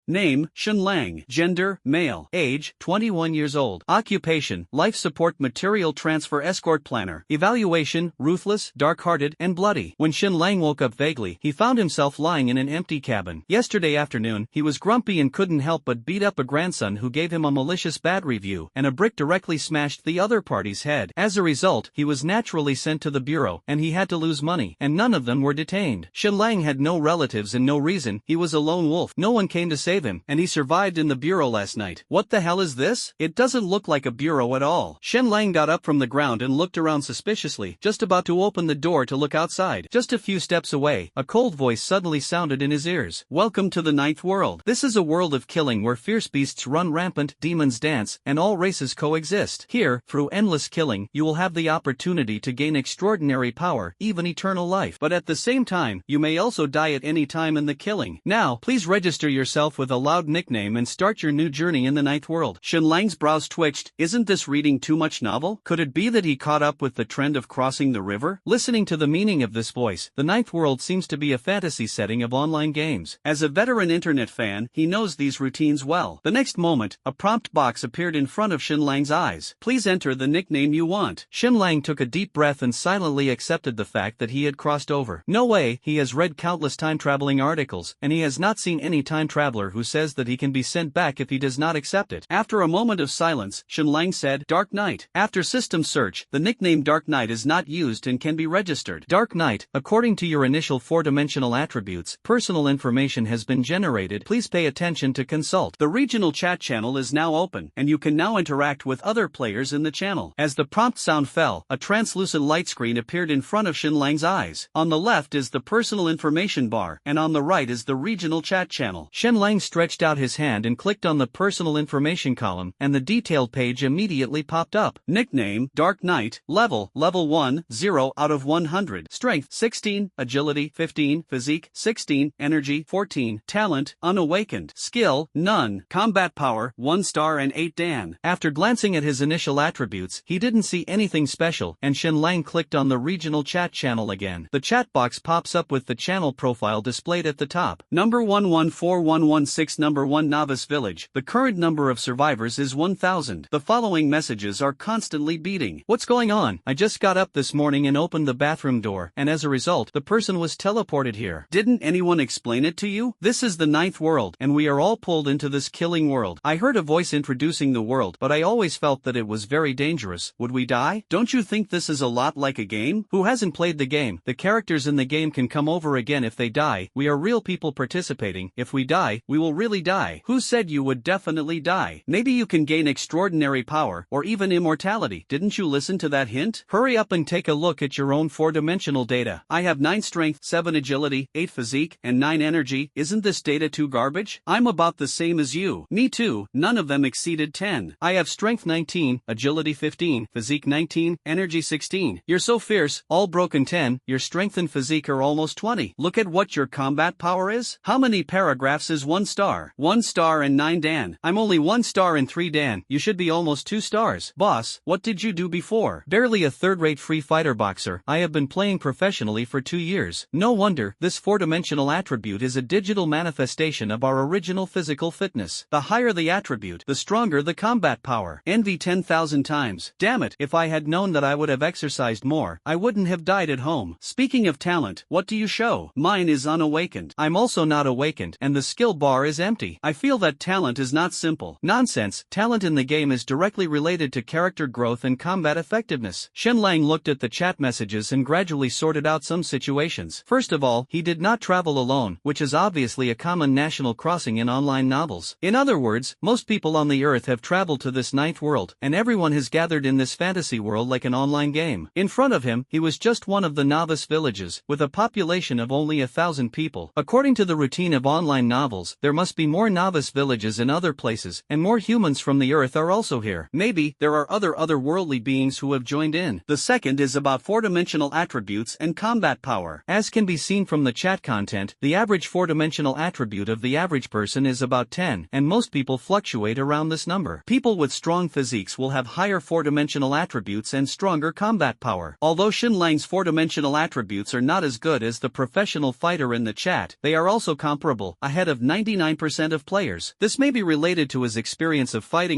Name, Shenlang. Gender, male. Age, 21 years old. Occupation, life support material transfer escort planner. Evaluation, ruthless, dark-hearted, and bloody. When Shenlang woke up vaguely, he found himself lying in an empty cabin. Yesterday afternoon, he was grumpy and couldn't help but beat up a grandson who gave him a malicious bad review, and a brick directly smashed the other party's head. As a result, he was naturally sent to the bureau, and he had to lose money, and none of them were detained. Shenlang had no relatives and no reason, he was a lone wolf. No one came to save him, and he survived in the bureau last night. What the hell is this? It doesn't look like a bureau at all. Shenlang got up from the ground and looked around suspiciously, just about to open the door to look outside. Just a few steps away, a cold voice suddenly sounded in his ears. Welcome to the ninth world. This is a world of killing where fierce beasts run rampant, demons dance, and all races coexist. Here, through endless killing, you will have the opportunity to gain extraordinary power, even eternal life. But at the same time, you may also die at any time in the killing. Now, please register yourself with a loud nickname and start your new journey in the ninth world. Shenlang's brows twitched. Isn't this reading too much novel? Could it be that he caught up with the trend of crossing the river? Listening to the meaning of this voice, the ninth world seems to be a fantasy setting of online games. As a veteran internet fan, he knows these routines well. The next moment, a prompt box appeared in front of Shenlang's eyes. Please enter the nickname you want. Shenlang took a deep breath and silently accepted the fact that he had crossed over. No way, he has read countless time-traveling articles, and he has not seen any time traveler who says that he can be sent back if he does not accept it. After a moment of silence, Shenlang said, Dark Knight. After system search, the nickname Dark Knight is not used and can be registered. Dark Knight, according to your initial four-dimensional attributes, personal information has been generated. Please pay attention to consult. The regional chat channel is now open, and you can now interact with other players in the channel. As the prompt sound fell, a translucent light screen appeared in front of Shenlang's eyes. On the left is the personal information bar, and on the right is the regional chat channel. Shenlang stretched out his hand and clicked on the personal information column, and the detailed page immediately popped up. Nickname, Dark Knight. Level 1, 0 out of 100. Strength, 16. Agility, 15. Physique, 16. Energy, 14. Talent, unawakened. Skill, none. Combat power, 1 star and 8 Dan. After glancing at his initial attributes, he didn't see anything special, and Shenlang clicked on the regional chat channel again. The chat box pops up with the channel profile displayed at the top. Number 114116. Number 1 Novice Village. The current number of survivors is 1,000. The following messages are constantly beating. What's going on? I just got up this morning and opened the bathroom door, and as a result, the person was teleported here. Didn't anyone explain it to you? This is the ninth world, and we are all pulled into this killing world. I heard a voice introducing the world, but I always felt that it was very dangerous. Would we die? Don't you think this is a lot like a game? Who hasn't played the game? The characters in the game can come over again if they die. We are real people participating. If we die, we will really die. Who said you would definitely die? Maybe you can gain extraordinary power, or even immortality. Didn't you listen to that hint? Hurry up and take a look at your own four-dimensional data. I have 9 strength, 7 agility, 8 physique, and 9 energy. Isn't this data too garbage? I'm about the same as you. Me too, none of them exceeded 10. I have strength 19, agility 15, physique 19, energy 16. You're so fierce, all broken 10, your strength and physique are almost 20. Look at what your combat power is. How many paragraphs is 1 star? 1 star and 9 Dan. I'm only 1 star and 3 Dan. You should be almost 2 stars. Boss, what did you do before? Barely a third-rate free fighter boxer. I have been playing professionally for 2 years. No wonder, this four-dimensional attribute is a digital manifestation of our original physical fitness. The higher the attribute, the stronger the combat power. Envy 10,000 times. Damn it, if I had known that I would have exercised more, I wouldn't have died at home. Speaking of talent, what do you show? Mine is unawakened. I'm also not awakened, and the skill bar is empty. I feel that talent is not simple. Nonsense, talent in the game is directly related to character growth and combat effectiveness. Shenlang looked at the chat messages and gradually sorted out some situations. First of all, he did not travel alone, which is obviously a common national crossing in online novels. In other words, most people on the earth have traveled to this ninth world, and everyone has gathered in this fantasy world like an online game. In front of him, he was just one of the novice villages, with a population of only 1,000 people. According to the routine of online novels, there must be more novice villages in other places, and more humans from the earth are also here. Maybe there are otherworldly beings who have joined in. The second is about four-dimensional attributes and combat power. As can be seen from the chat content, the average four-dimensional attribute of the average person is about 10, and most people fluctuate around this number. People with strong physiques will have higher four-dimensional attributes and stronger combat power. Although Shenlang's four-dimensional attributes are not as good as the professional fighter in the chat, they are also comparable, ahead of 90 99% of players. This may be related to his experience of fighting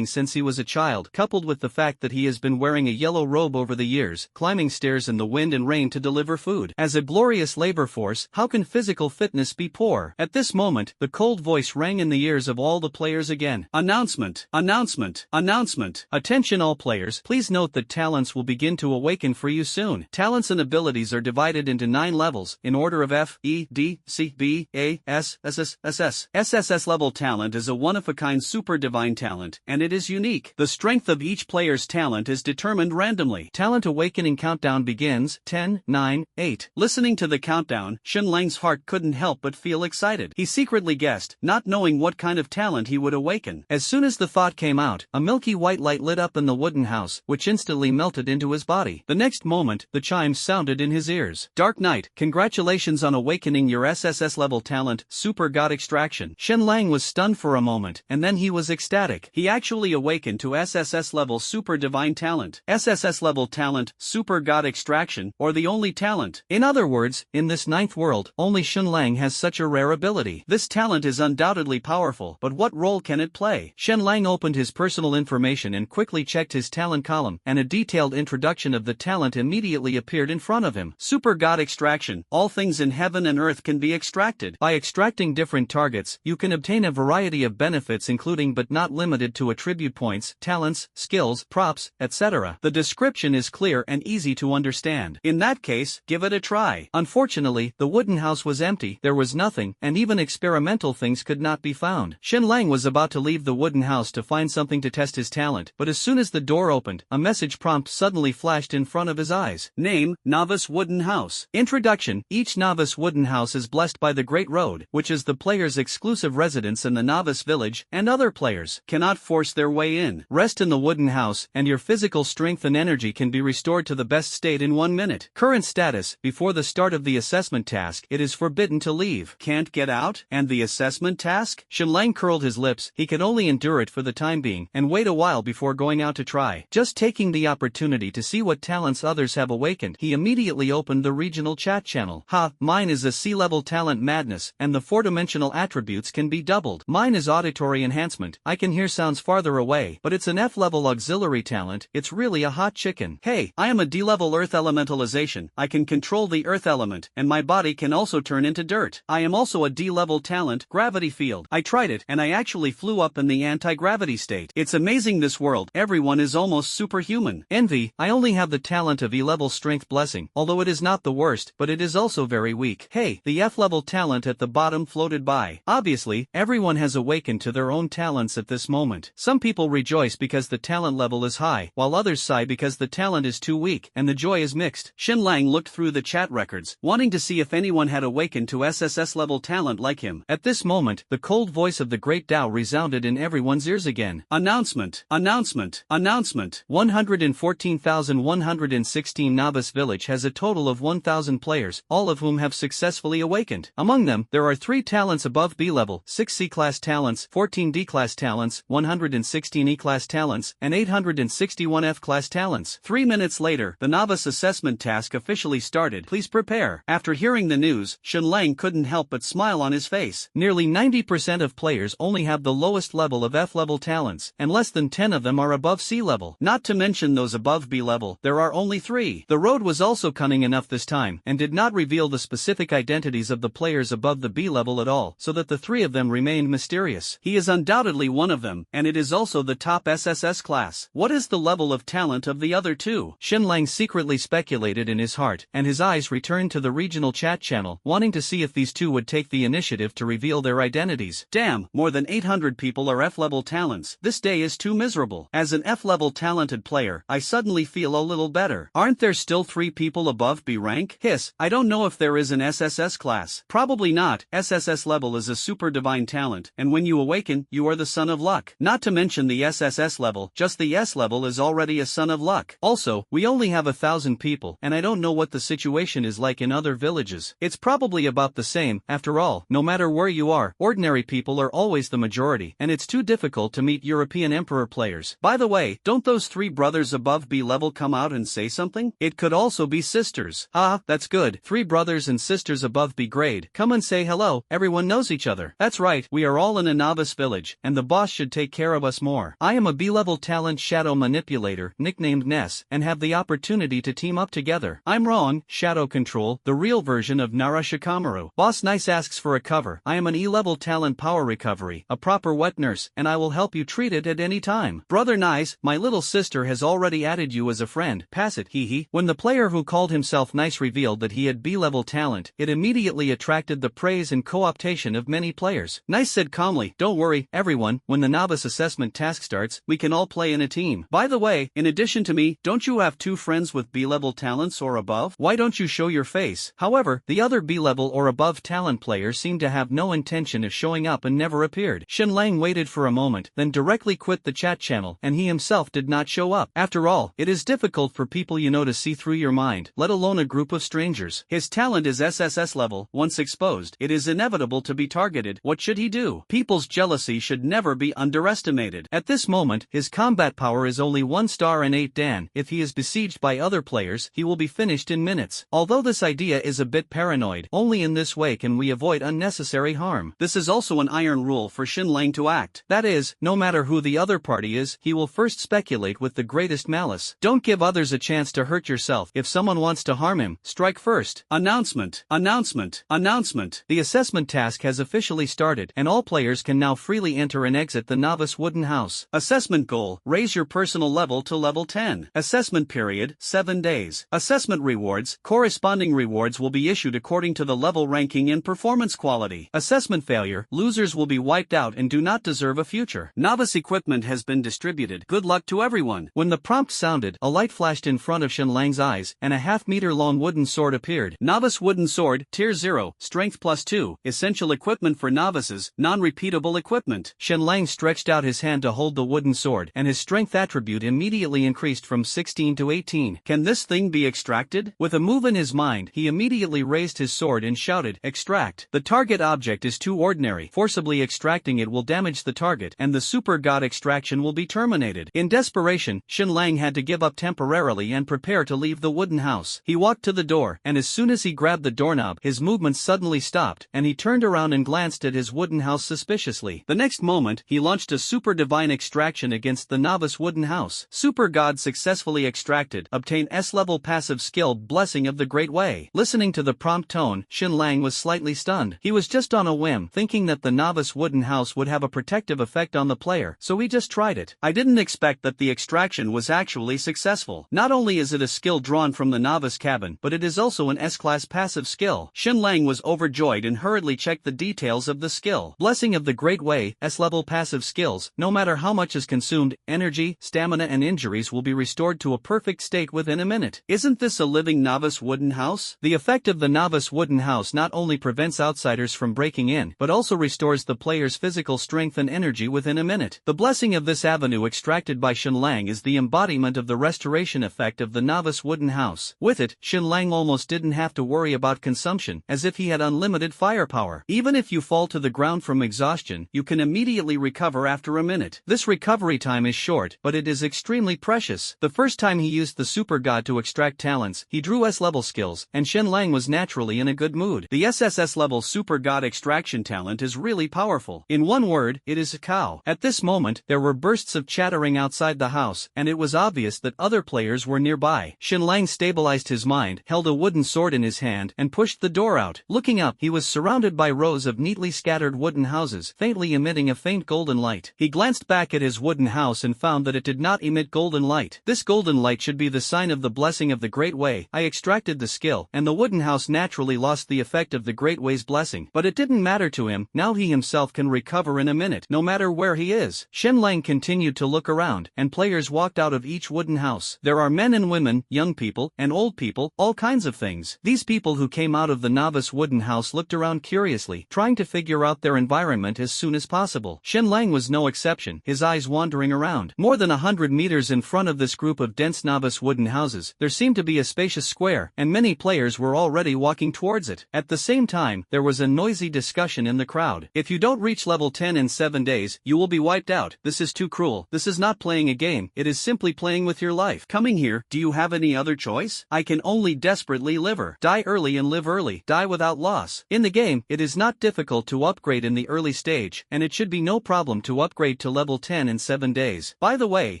since he was a child, coupled with the fact that he has been wearing a yellow robe over the years, climbing stairs in the wind and rain to deliver food. As a glorious labor force, how can physical fitness be poor? At this moment, the cold voice rang in the ears of all the players again. Announcement! Announcement! Announcement! Attention all players, please note that talents will begin to awaken for you soon. Talents and abilities are divided into 9 levels, in order of F, E, D, C, B, A, S, SS, SS. SSS-level talent is a one-of-a-kind super divine talent, and it is unique. The strength of each player's talent is determined randomly. Talent awakening countdown begins, 10, 9, 8. Listening to the countdown, Shen Lang's heart couldn't help but feel excited. He secretly guessed, not knowing what kind of talent he would awaken. As soon as the thought came out, a milky white light lit up in the wooden house, which instantly melted into his body. The next moment, the chimes sounded in his ears. Dark Knight, congratulations on awakening your SSS-level talent, Super God Extraction. Shen Lang was stunned for a moment, and then he was ecstatic. He actually awakened to SSS-level Super Divine Talent. SSS-level talent, Super God Extraction, or the only talent. In other words, in this 9th world, only Shen Lang has such a rare ability. This talent is undoubtedly powerful, but what role can it play? Shen Lang opened his personal information and quickly checked his talent column, and a detailed introduction of the talent immediately appeared in front of him. Super God Extraction. All things in heaven and earth can be extracted. By extracting different targets, you can obtain a variety of benefits including but not limited to attribute points, talents, skills, props, etc. The description is clear and easy to understand. In that case, give it a try. Unfortunately, the wooden house was empty, there was nothing, and even experimental things could not be found. Shen Lang was about to leave the wooden house to find something to test his talent, but as soon as the door opened, a message prompt suddenly flashed in front of his eyes. Name, Novice Wooden House. Introduction. Each Novice Wooden House is blessed by the Great Road, which is the player's exclusive residence in the Novice Village, and other players cannot force their way in. Rest in the wooden house, and your physical strength and energy can be restored to the best state in 1 minute. Current status. Before the start of the assessment task, it is forbidden to leave. Can't get out? And the assessment task? Shen Lang curled his lips. He could only endure it for the time being, and wait a while before going out to try. Just taking the opportunity to see what talents others have awakened, he immediately opened the regional chat channel. Mine is a C-level talent madness, and the 4-dimensional attributes can be doubled. Mine is auditory enhancement. I can hear sounds farther away, but it's an F-level auxiliary talent. It's really a hot chicken. Hey, I am a D-level earth elementalization. I can control the earth element, and my body can also turn into dirt. I am also a D-level talent, gravity field. I tried it, and I actually flew up in the anti-gravity state. It's amazing this world. Everyone is almost superhuman. Envy. I only have the talent of E-level strength blessing, although it is not the worst, but it is also very weak. Hey, the F-level talent at the bottom floated by. Obviously, everyone has awakened to their own talents at this moment. Some people rejoice because the talent level is high, while others sigh because the talent is too weak, and the joy is mixed. Shen Lang looked through the chat records, wanting to see if anyone had awakened to SSS-level talent like him. At this moment, the cold voice of the Great Tao resounded in everyone's ears again. Announcement! Announcement! Announcement! 114,116 Novice Village has a total of 1,000 players, all of whom have successfully awakened. Among them, there are 3 talents above B-level, 6 C-class talents, 14 D-class talents, 116 E-class talents, and 861 F-class talents. 3 minutes later, the novice assessment task officially started. Please prepare. After hearing the news, Shen Lang couldn't help but smile on his face. Nearly 90% of players only have the lowest level of F-level talents, and less than 10 of them are above C-level. Not to mention those above B-level, there are only 3. The road was also cunning enough this time, and did not reveal the specific identities of the players above the B-level at all, so that the 3 of them remained mysterious. He is undoubtedly one of them, and it is also the top SSS class. What is the level of talent of the other 2? Shen Lang secretly speculated in his heart, and his eyes returned to the regional chat channel, wanting to see if these 2 would take the initiative to reveal their identities. Damn, more than 800 people are F-level talents. This day is too miserable. As an F-level talented player, I suddenly feel a little better. Aren't there still 3 people above B rank? Hiss, I don't know if there is an SSS class. Probably not. SSS level is a super divine talent, and when you awaken, you are the son of luck. Not to mention the SSS level, just the S level is already a son of luck. Also, we only have 1,000 people, and I don't know what the situation is like in other villages. It's probably about the same. After all, no matter where you are, ordinary people are always the majority, and it's too difficult to meet European Emperor players. By the way, don't those 3 brothers above B level come out and say something? It could also be sisters. That's good. 3 brothers and sisters above B grade. Come and say hello. Everyone knows knows each other. That's right, we are all in a novice village, and the boss should take care of us more. I am a B-level talent shadow manipulator, nicknamed Ness, and have the opportunity to team up together. I'm Roan, Shadow Control, the real version of Nara Shikamaru. Boss Nice asks for a cover. I am an E-level talent power recovery, a proper wet nurse, and I will help you treat it at any time. Brother Nice, my little sister has already added you as a friend. Pass it, hee hee. When the player who called himself Nice revealed that he had B-level talent, it immediately attracted the praise and co-optation of many players. Nice said calmly, "Don't worry, everyone, when the novice assessment task starts, we can all play in a team. By the way, in addition to me, don't you have 2 friends with B-level talents or above? Why don't you show your face?" However, the other B-level or above talent players seemed to have no intention of showing up and never appeared. Shenlang waited for a moment, then directly quit the chat channel, and he himself did not show up. After all, it is difficult for people you know to see through your mind, let alone a group of strangers. His talent is SSS level. Once exposed, it is inevitable to be targeted. What should he do? People's jealousy should never be underestimated. At this moment, his combat power is only 1 star and 8 Dan. If he is besieged by other players, he will be finished in minutes. Although this idea is a bit paranoid, only in this way can we avoid unnecessary harm. This is also an iron rule for Shenlang to act. That is, no matter who the other party is, he will first speculate with the greatest malice. Don't give others a chance to hurt yourself. If someone wants to harm him, strike first. Announcement. Announcement. Announcement. The assessment task has officially started, and all players can now freely enter and exit the novice wooden house. Assessment goal: raise your personal level to level 10. Assessment period: 7 days. Assessment rewards: corresponding rewards will be issued according to the level ranking and performance quality. Assessment failure: losers will be wiped out and do not deserve a future. Novice equipment has been distributed. Good luck to everyone. When the prompt sounded, a light flashed in front of Shenlang's eyes, and a half-meter long wooden sword appeared. Novice wooden sword, tier 0, strength +2, essential equipment for novices, non-repeatable equipment. Shenlang stretched out his hand to hold the wooden sword, and his strength attribute immediately increased from 16 to 18. Can this thing be extracted? With a move in his mind, he immediately raised his sword and shouted, "Extract." The target object is too ordinary. Forcibly extracting it will damage the target, and the super god extraction will be terminated. In desperation, Shenlang had to give up temporarily and prepare to leave the wooden house. He walked to the door, and as soon as he grabbed the doorknob, his movements suddenly stopped, and he turned around and glanced at his wooden house suspiciously. The next moment, he launched a super divine extraction against the novice wooden house. Super god successfully extracted. Obtain S-level passive skill Blessing of the Great Way. Listening to the prompt tone, Shenlang was slightly stunned. He was just on a whim, thinking that the novice wooden house would have a protective effect on the player, so he just tried it. I didn't expect that the extraction was actually successful. Not only is it a skill drawn from the novice cabin, but it is also an S-class passive skill. Shenlang was overjoyed and hurriedly checked the details of the skill. Blessing of the Great Way, S-level passive skills. No matter how much is consumed, energy, stamina and injuries will be restored to a perfect state within a minute. Isn't this a living novice wooden house? The effect of the novice wooden house not only prevents outsiders from breaking in, but also restores the player's physical strength and energy within a minute. The blessing of this avenue extracted by Shenlang is the embodiment of the restoration effect of the novice wooden house. With it, Shenlang almost didn't have to worry about consumption, as if he had unlimited firepower. Even if you fall to the ground from exhaustion, you can immediately recover after a minute. This recovery time is short, but it is extremely precious. The first time he used the super god to extract talents, he drew S-level skills, and Shenlang was naturally in a good mood. The SSS-level super god extraction talent is really powerful. In one word, it is a cow. At this moment, there were bursts of chattering outside the house, and it was obvious that other players were nearby. Shenlang stabilized his mind, held a wooden sword in his hand, and pushed the door out. Looking up, he was surrounded by rows of neatly scattered wooden houses, faintly emitting a faint golden light. He glanced back at his wooden house and found that it did not emit golden light. This golden light should be the sign of the blessing of the Great Way. I extracted the skill, and the wooden house naturally lost the effect of the Great Way's blessing. But it didn't matter to him, now he himself can recover in a minute, no matter where he is. Shenlang continued to look around, and players walked out of each wooden house. There are men and women, young people, and old people, all kinds of things. These people who came out of the novice wooden house looked around curiously, trying to figure out their environment as soon as possible. Shenlang was no exception, his eyes wandering around. More than 100 meters in front of this group of dense novice wooden houses, there seemed to be a spacious square, and many players were already walking towards it. At the same time, there was a noisy discussion in the crowd. If you don't reach level 10 in 7 days, you will be wiped out. This is too cruel. This is not playing a game, it is simply playing with your life. Coming here, do you have any other choice? I can only desperately live. Die early and live early. Die without loss. In the game, it is not not difficult to upgrade in the early stage, and it should be no problem to upgrade to level 10 in 7 days. By the way,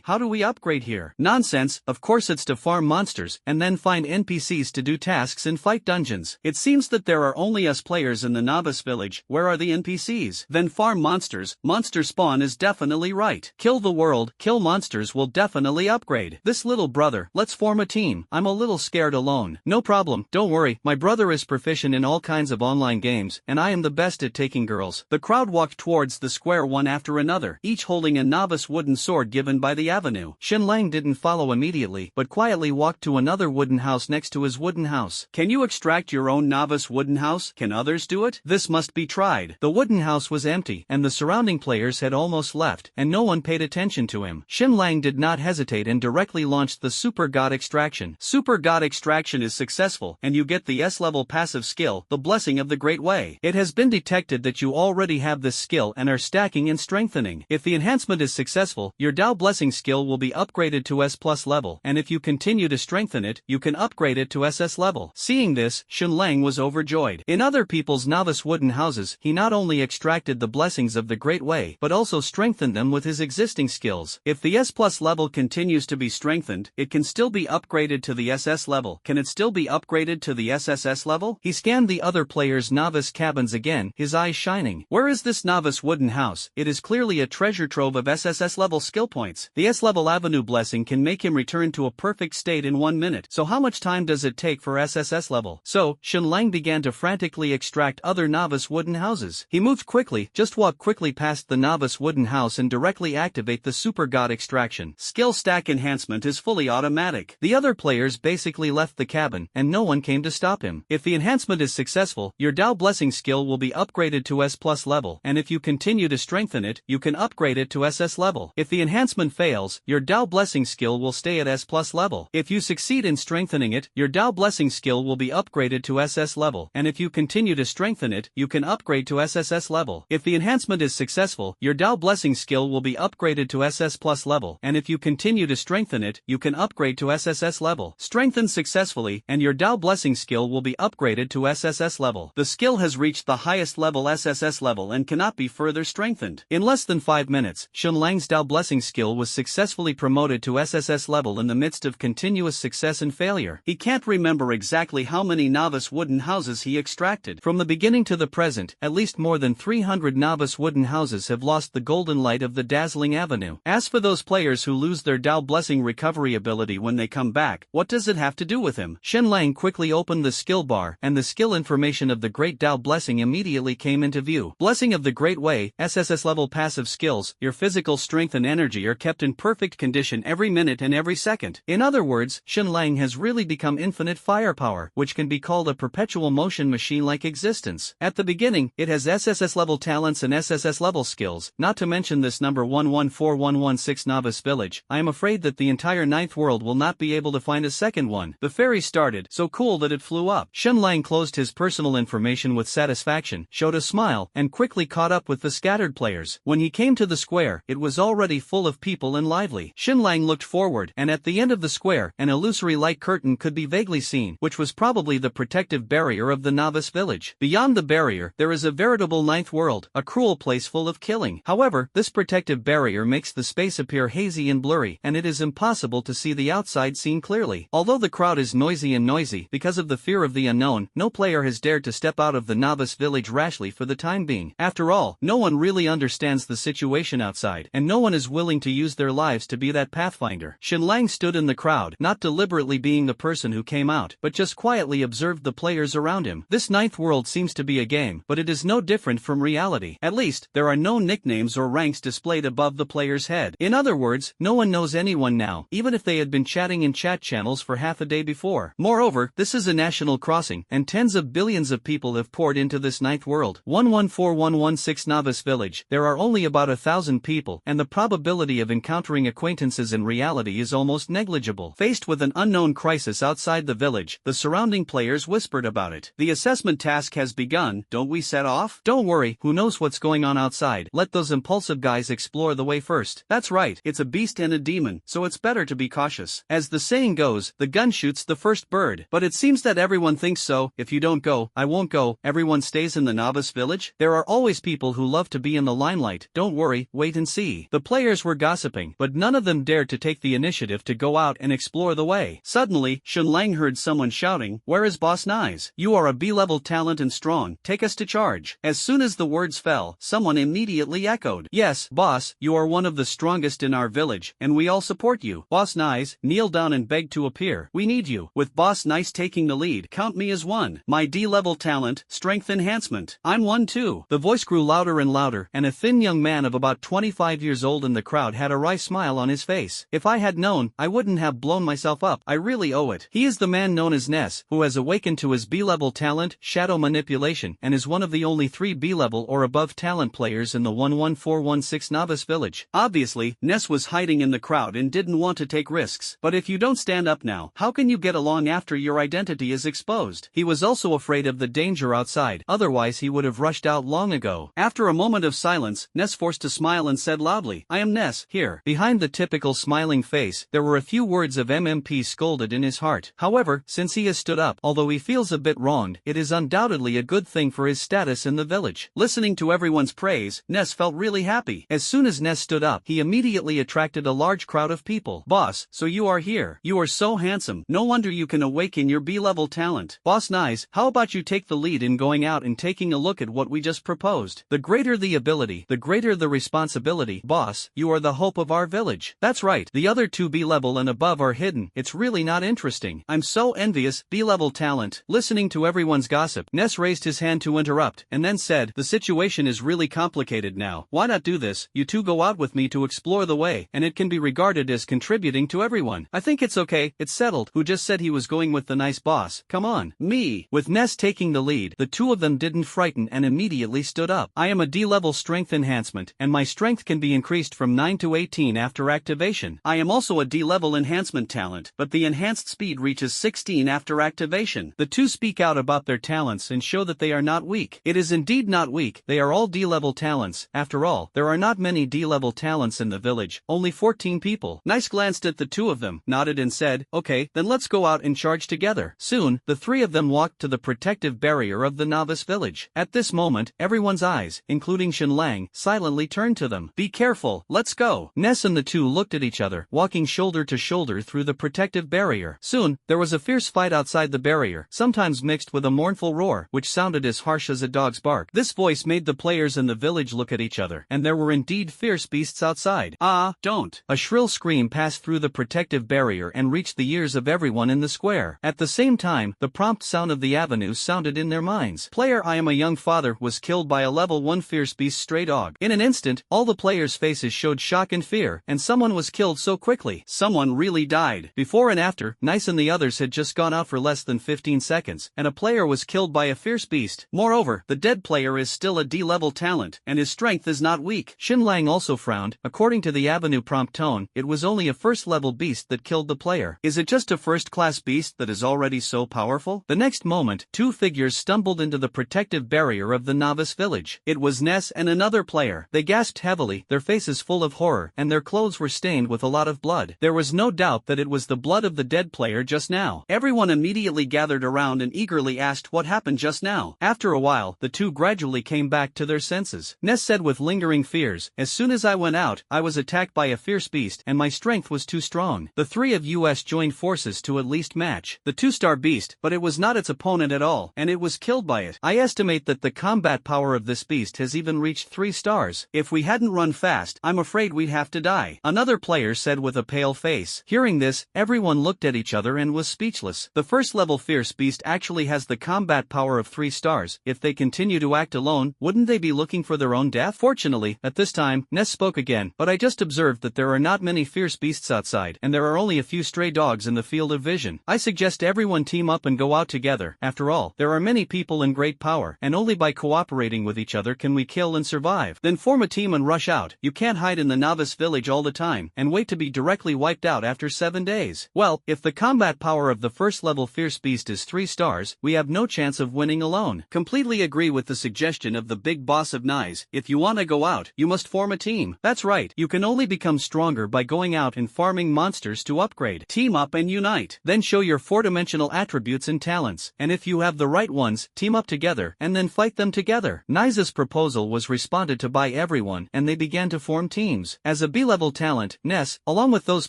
how do we upgrade here? Nonsense, of course it's to farm monsters, and then find NPCs to do tasks and fight dungeons. It seems that there are only us players in the novice village. Where are the NPCs? Then farm monsters. Monster spawn is definitely right. Kill the world, kill monsters will definitely upgrade. This little brother, let's form a team. I'm a little scared alone. No problem, don't worry, my brother is proficient in all kinds of online games, and I am the best at taking girls. The crowd walked towards the square one after another, each holding a novice wooden sword given by the avenue. Xinlang didn't follow immediately, but quietly walked to another wooden house next to his wooden house. Can you extract your own novice wooden house? Can others do it? This must be tried. The wooden house was empty, and the surrounding players had almost left, and no one paid attention to him. Xinlang did not hesitate and directly launched the Super God Extraction. Super God Extraction is successful, and you get the S-level passive skill, the Blessing of the Great Way. It has been detected that you already have this skill and are stacking and strengthening. If the enhancement is successful, your Tao Blessing skill will be upgraded to S+ level, and if you continue to strengthen it, you can upgrade it to SS level. Seeing this, Xinlang was overjoyed. In other people's novice wooden houses, he not only extracted the blessings of the Great Way, but also strengthened them with his existing skills. If the S+ level continues to be strengthened, it can still be upgraded to the SS level. Can it still be upgraded to the SSS level? He scanned the other players' novice cabins again, his eyes shining. Where is this novice wooden house? It is clearly a treasure trove of SSS level skill points. The S-level Avenue Blessing can make him return to a perfect state in 1 minute. So how much time does it take for SSS level? So, Xinlang began to frantically extract other novice wooden houses. He moved quickly, just walk quickly past the novice wooden house and directly activate the Super God Extraction. Skill stack enhancement is fully automatic. The other players basically left the cabin, and no one came to stop him. If the enhancement is successful, your Tao Blessing skill will be upgraded to S+ level, and if you continue to strengthen it, you can upgrade it to SS level. If the enhancement fails, your Tao Blessing skill will stay at S+ level. If you succeed in strengthening it, your Tao Blessing skill will be upgraded to SS level, and if you continue to strengthen it, you can upgrade to SSS level. If the enhancement is successful, your Tao Blessing skill will be upgraded to SS+ level, and if you continue to strengthen it, you can upgrade to SSS level. Strengthened successfully, and your Tao Blessing skill will be upgraded to SSS level. The skill has reached the highest level SSS level and cannot be further strengthened. In less than 5 minutes, Xinlang's Tao Blessing skill was successfully promoted to SSS level in the midst of continuous success and failure. He can't remember exactly how many novice wooden houses he extracted. From the beginning to the present, at least more than 300 novice wooden houses have lost the golden light of the dazzling avenue. As for those players who lose their Tao Blessing recovery ability when they come back, what does it have to do with him? Xinlang quickly opened the skill bar, and the skill information of the Great Tao Blessing immediately came into view. Blessing of the Great Way, SSS level passive skills, your physical strength and energy are kept in perfect condition every minute and every second. In other words, Xinlang has really become infinite firepower, which can be called a perpetual motion machine-like existence. At the beginning, it has SSS level talents and SSS level skills, not to mention this number 114116 novice village. I am afraid that the entire ninth world will not be able to find a second one. The ferry started, so cool that it flew up. Xinlang closed his personal information with satisfaction, showed a smile, and quickly caught up with the scattered players. When he came to the square, it was already full of people and lively. Xinlang looked forward, and at the end of the square, an illusory light curtain could be vaguely seen, which was probably the protective barrier of the novice village. Beyond the barrier, there is a veritable ninth world, a cruel place full of killing. However, this protective barrier makes the space appear hazy and blurry, and it is impossible to see the outside scene clearly. Although the crowd is noisy because of the fear of the unknown, no player has dared to step out of the novice village rashly for the time being. After all, no one really understands the situation outside, and no one is willing to use their lives to be that pathfinder. Xinlang stood in the crowd, not deliberately being the person who came out, but just quietly observed the players around him. This ninth world seems to be a game, but it is no different from reality. At least, there are no nicknames or ranks displayed above the player's head. In other words, no one knows anyone now, even if they had been chatting in chat channels for half a day before. Moreover, this is a national crossing, and tens of billions of people have poured into this ninth world. 114116 novice village, there are only about 1,000 people, and the probability of encountering acquaintances in reality is almost negligible. Faced with an unknown crisis outside the village, the surrounding players whispered about it. The assessment task has begun, don't we set off? Don't worry, who knows what's going on outside? Let those impulsive guys explore the way first. That's right, it's a beast and a demon, so it's better to be cautious. As the saying goes, the gun shoots the first bird. But it seems that everyone thinks so. If you don't go, I won't go. Everyone stay stays in the novice village? There are always people who love to be in the limelight. Don't worry, wait and see. The players were gossiping, but none of them dared to take the initiative to go out and explore the way. Suddenly, Shenlang heard someone shouting, "Where is Boss Nyes? You are a B-level talent and strong, take us to charge." As soon as the words fell, someone immediately echoed, "Yes, boss, you are one of the strongest in our village, and we all support you. Boss Nyes, kneel down and beg to appear. We need you." With Boss Nyes taking the lead, count me as one. My D-level talent, strength enhancement. I'm one too. The voice grew louder and louder, and a thin young man of about 25 years old in the crowd had a wry smile on his face. If I had known, I wouldn't have blown myself up. I really owe it. He is the man known as Ness, who has awakened to his B-level talent, shadow manipulation, and is one of the only 3 B-level or above talent players in the 11416 novice village. Obviously, Ness was hiding in the crowd and didn't want to take risks. But if you don't stand up now, how can you get along after your identity is exposed? He was also afraid of the danger outside, otherwise he would have rushed out long ago. After a moment of silence, Ness forced a smile and said loudly, "I am Ness, here." Behind the typical smiling face, there were a few words of MMP scolded in his heart. However, since he has stood up, although he feels a bit wronged, it is undoubtedly a good thing for his status in the village. Listening to everyone's praise, Ness felt really happy. As soon as Ness stood up, he immediately attracted a large crowd of people. "Boss, so you are here. You are so handsome. No wonder you can awaken your B-level talent. Boss Nyes, how about you take the lead in going out and taking a look at what we just proposed? The greater the ability, the greater the responsibility. Boss, you are the hope of our village." "That's right. The other 2 B-level and above are hidden. It's really not interesting. I'm so envious." B-level talent. Listening to everyone's gossip, Ness raised his hand to interrupt, and then said, "The situation is really complicated now. Why not do this? You two go out with me to explore the way, and it can be regarded as contributing to everyone." "I think it's okay, it's settled." "Who just said he was going with the nice boss? Come on." "Me." With Ness taking the lead, the 2 of them didn't frighten and immediately stood up. "I am a D-level strength enhancement, and my strength can be increased from 9 to 18 after activation. I am also a D-level enhancement talent, but the enhanced speed reaches 16 after activation." The 2 speak out about their talents and show that they are not weak. It is indeed not weak, they are all D-level talents. After all, there are not many D-level talents in the village, only 14 people. Nice glanced at the 2 of them, nodded and said, "Okay, then let's go out and charge together." Soon, the 3 of them walked to the protective barrier of the novice village. At this moment, everyone's eyes, including Shenlang, silently turned to them. "Be careful, let's go." Ness and the 2 looked at each other, walking shoulder to shoulder through the protective barrier. Soon, there was a fierce fight outside the barrier, sometimes mixed with a mournful roar, which sounded as harsh as a dog's bark. This voice made the players in the village look at each other, and there were indeed fierce beasts outside. "Ah, don't." A shrill scream passed through the protective barrier and reached the ears of everyone in the square. At the same time, the prompt sound of the avenue sounded in their minds. "Player I am a young father was killed by a level 1 fierce beast stray dog." In an instant, all the players' faces showed shock and fear, and someone was killed so quickly. Someone really died. Before and after, Nice and the others had just gone out for less than 15 seconds, and a player was killed by a fierce beast. Moreover, the dead player is still a D-level talent, and his strength is not weak. Shenlang also frowned. According to the avenue prompt tone, it was only a first-level beast that killed the player. Is it just a first-class beast that is already so powerful? The next moment, 2 figures stumbled into the protective barrier of the novice village. It was Ness and another player. They gasped heavily, their faces full of horror, and their clothes were stained with a lot of blood. There was no doubt that it was the blood of the dead player just now. Everyone immediately gathered around and eagerly asked what happened just now. After a while, the 2 gradually came back to their senses. Ness said with lingering fears, "As soon as I went out, I was attacked by a fierce beast, and my strength was too strong." The 3 of us joined forces to at least match the 2-star beast, but it was not its opponent at all, and it was killed by it. I estimate that the combat power of this beast has even reached 3 stars. If we hadn't run fast, I'm afraid we'd have to die. Another player said with a pale face. Hearing this, everyone looked at each other and was speechless. The first-level fierce beast actually has the combat power of 3 stars. If they continue to act alone, wouldn't they be looking for their own death? Fortunately, at this time, Ness spoke again, "But I just observed that there are not many fierce beasts outside, and there are only a few stray dogs in the field of vision. I suggest everyone team up and go out together. After all, there are many people in great power, and only by cooperating with each other can we kill and survive. Then form a team and rush out. You can't hide in the novice village all the time, and wait to be directly wiped out after 7 days. Well, if the combat power of the first-level fierce beast is 3 stars, we have no chance of winning alone." Completely agree with the suggestion of the big boss of Nyes. If you want to go out, you must form a team. That's right, you can only become stronger by going out and farming monsters to upgrade. Team up and unite. Then show your 4-dimensional attributes and talents, and if you have the right ones, team up together together and then fight them together. Niza's proposal was responded to by everyone and they began to form teams. As a B-level talent, Ness, along with those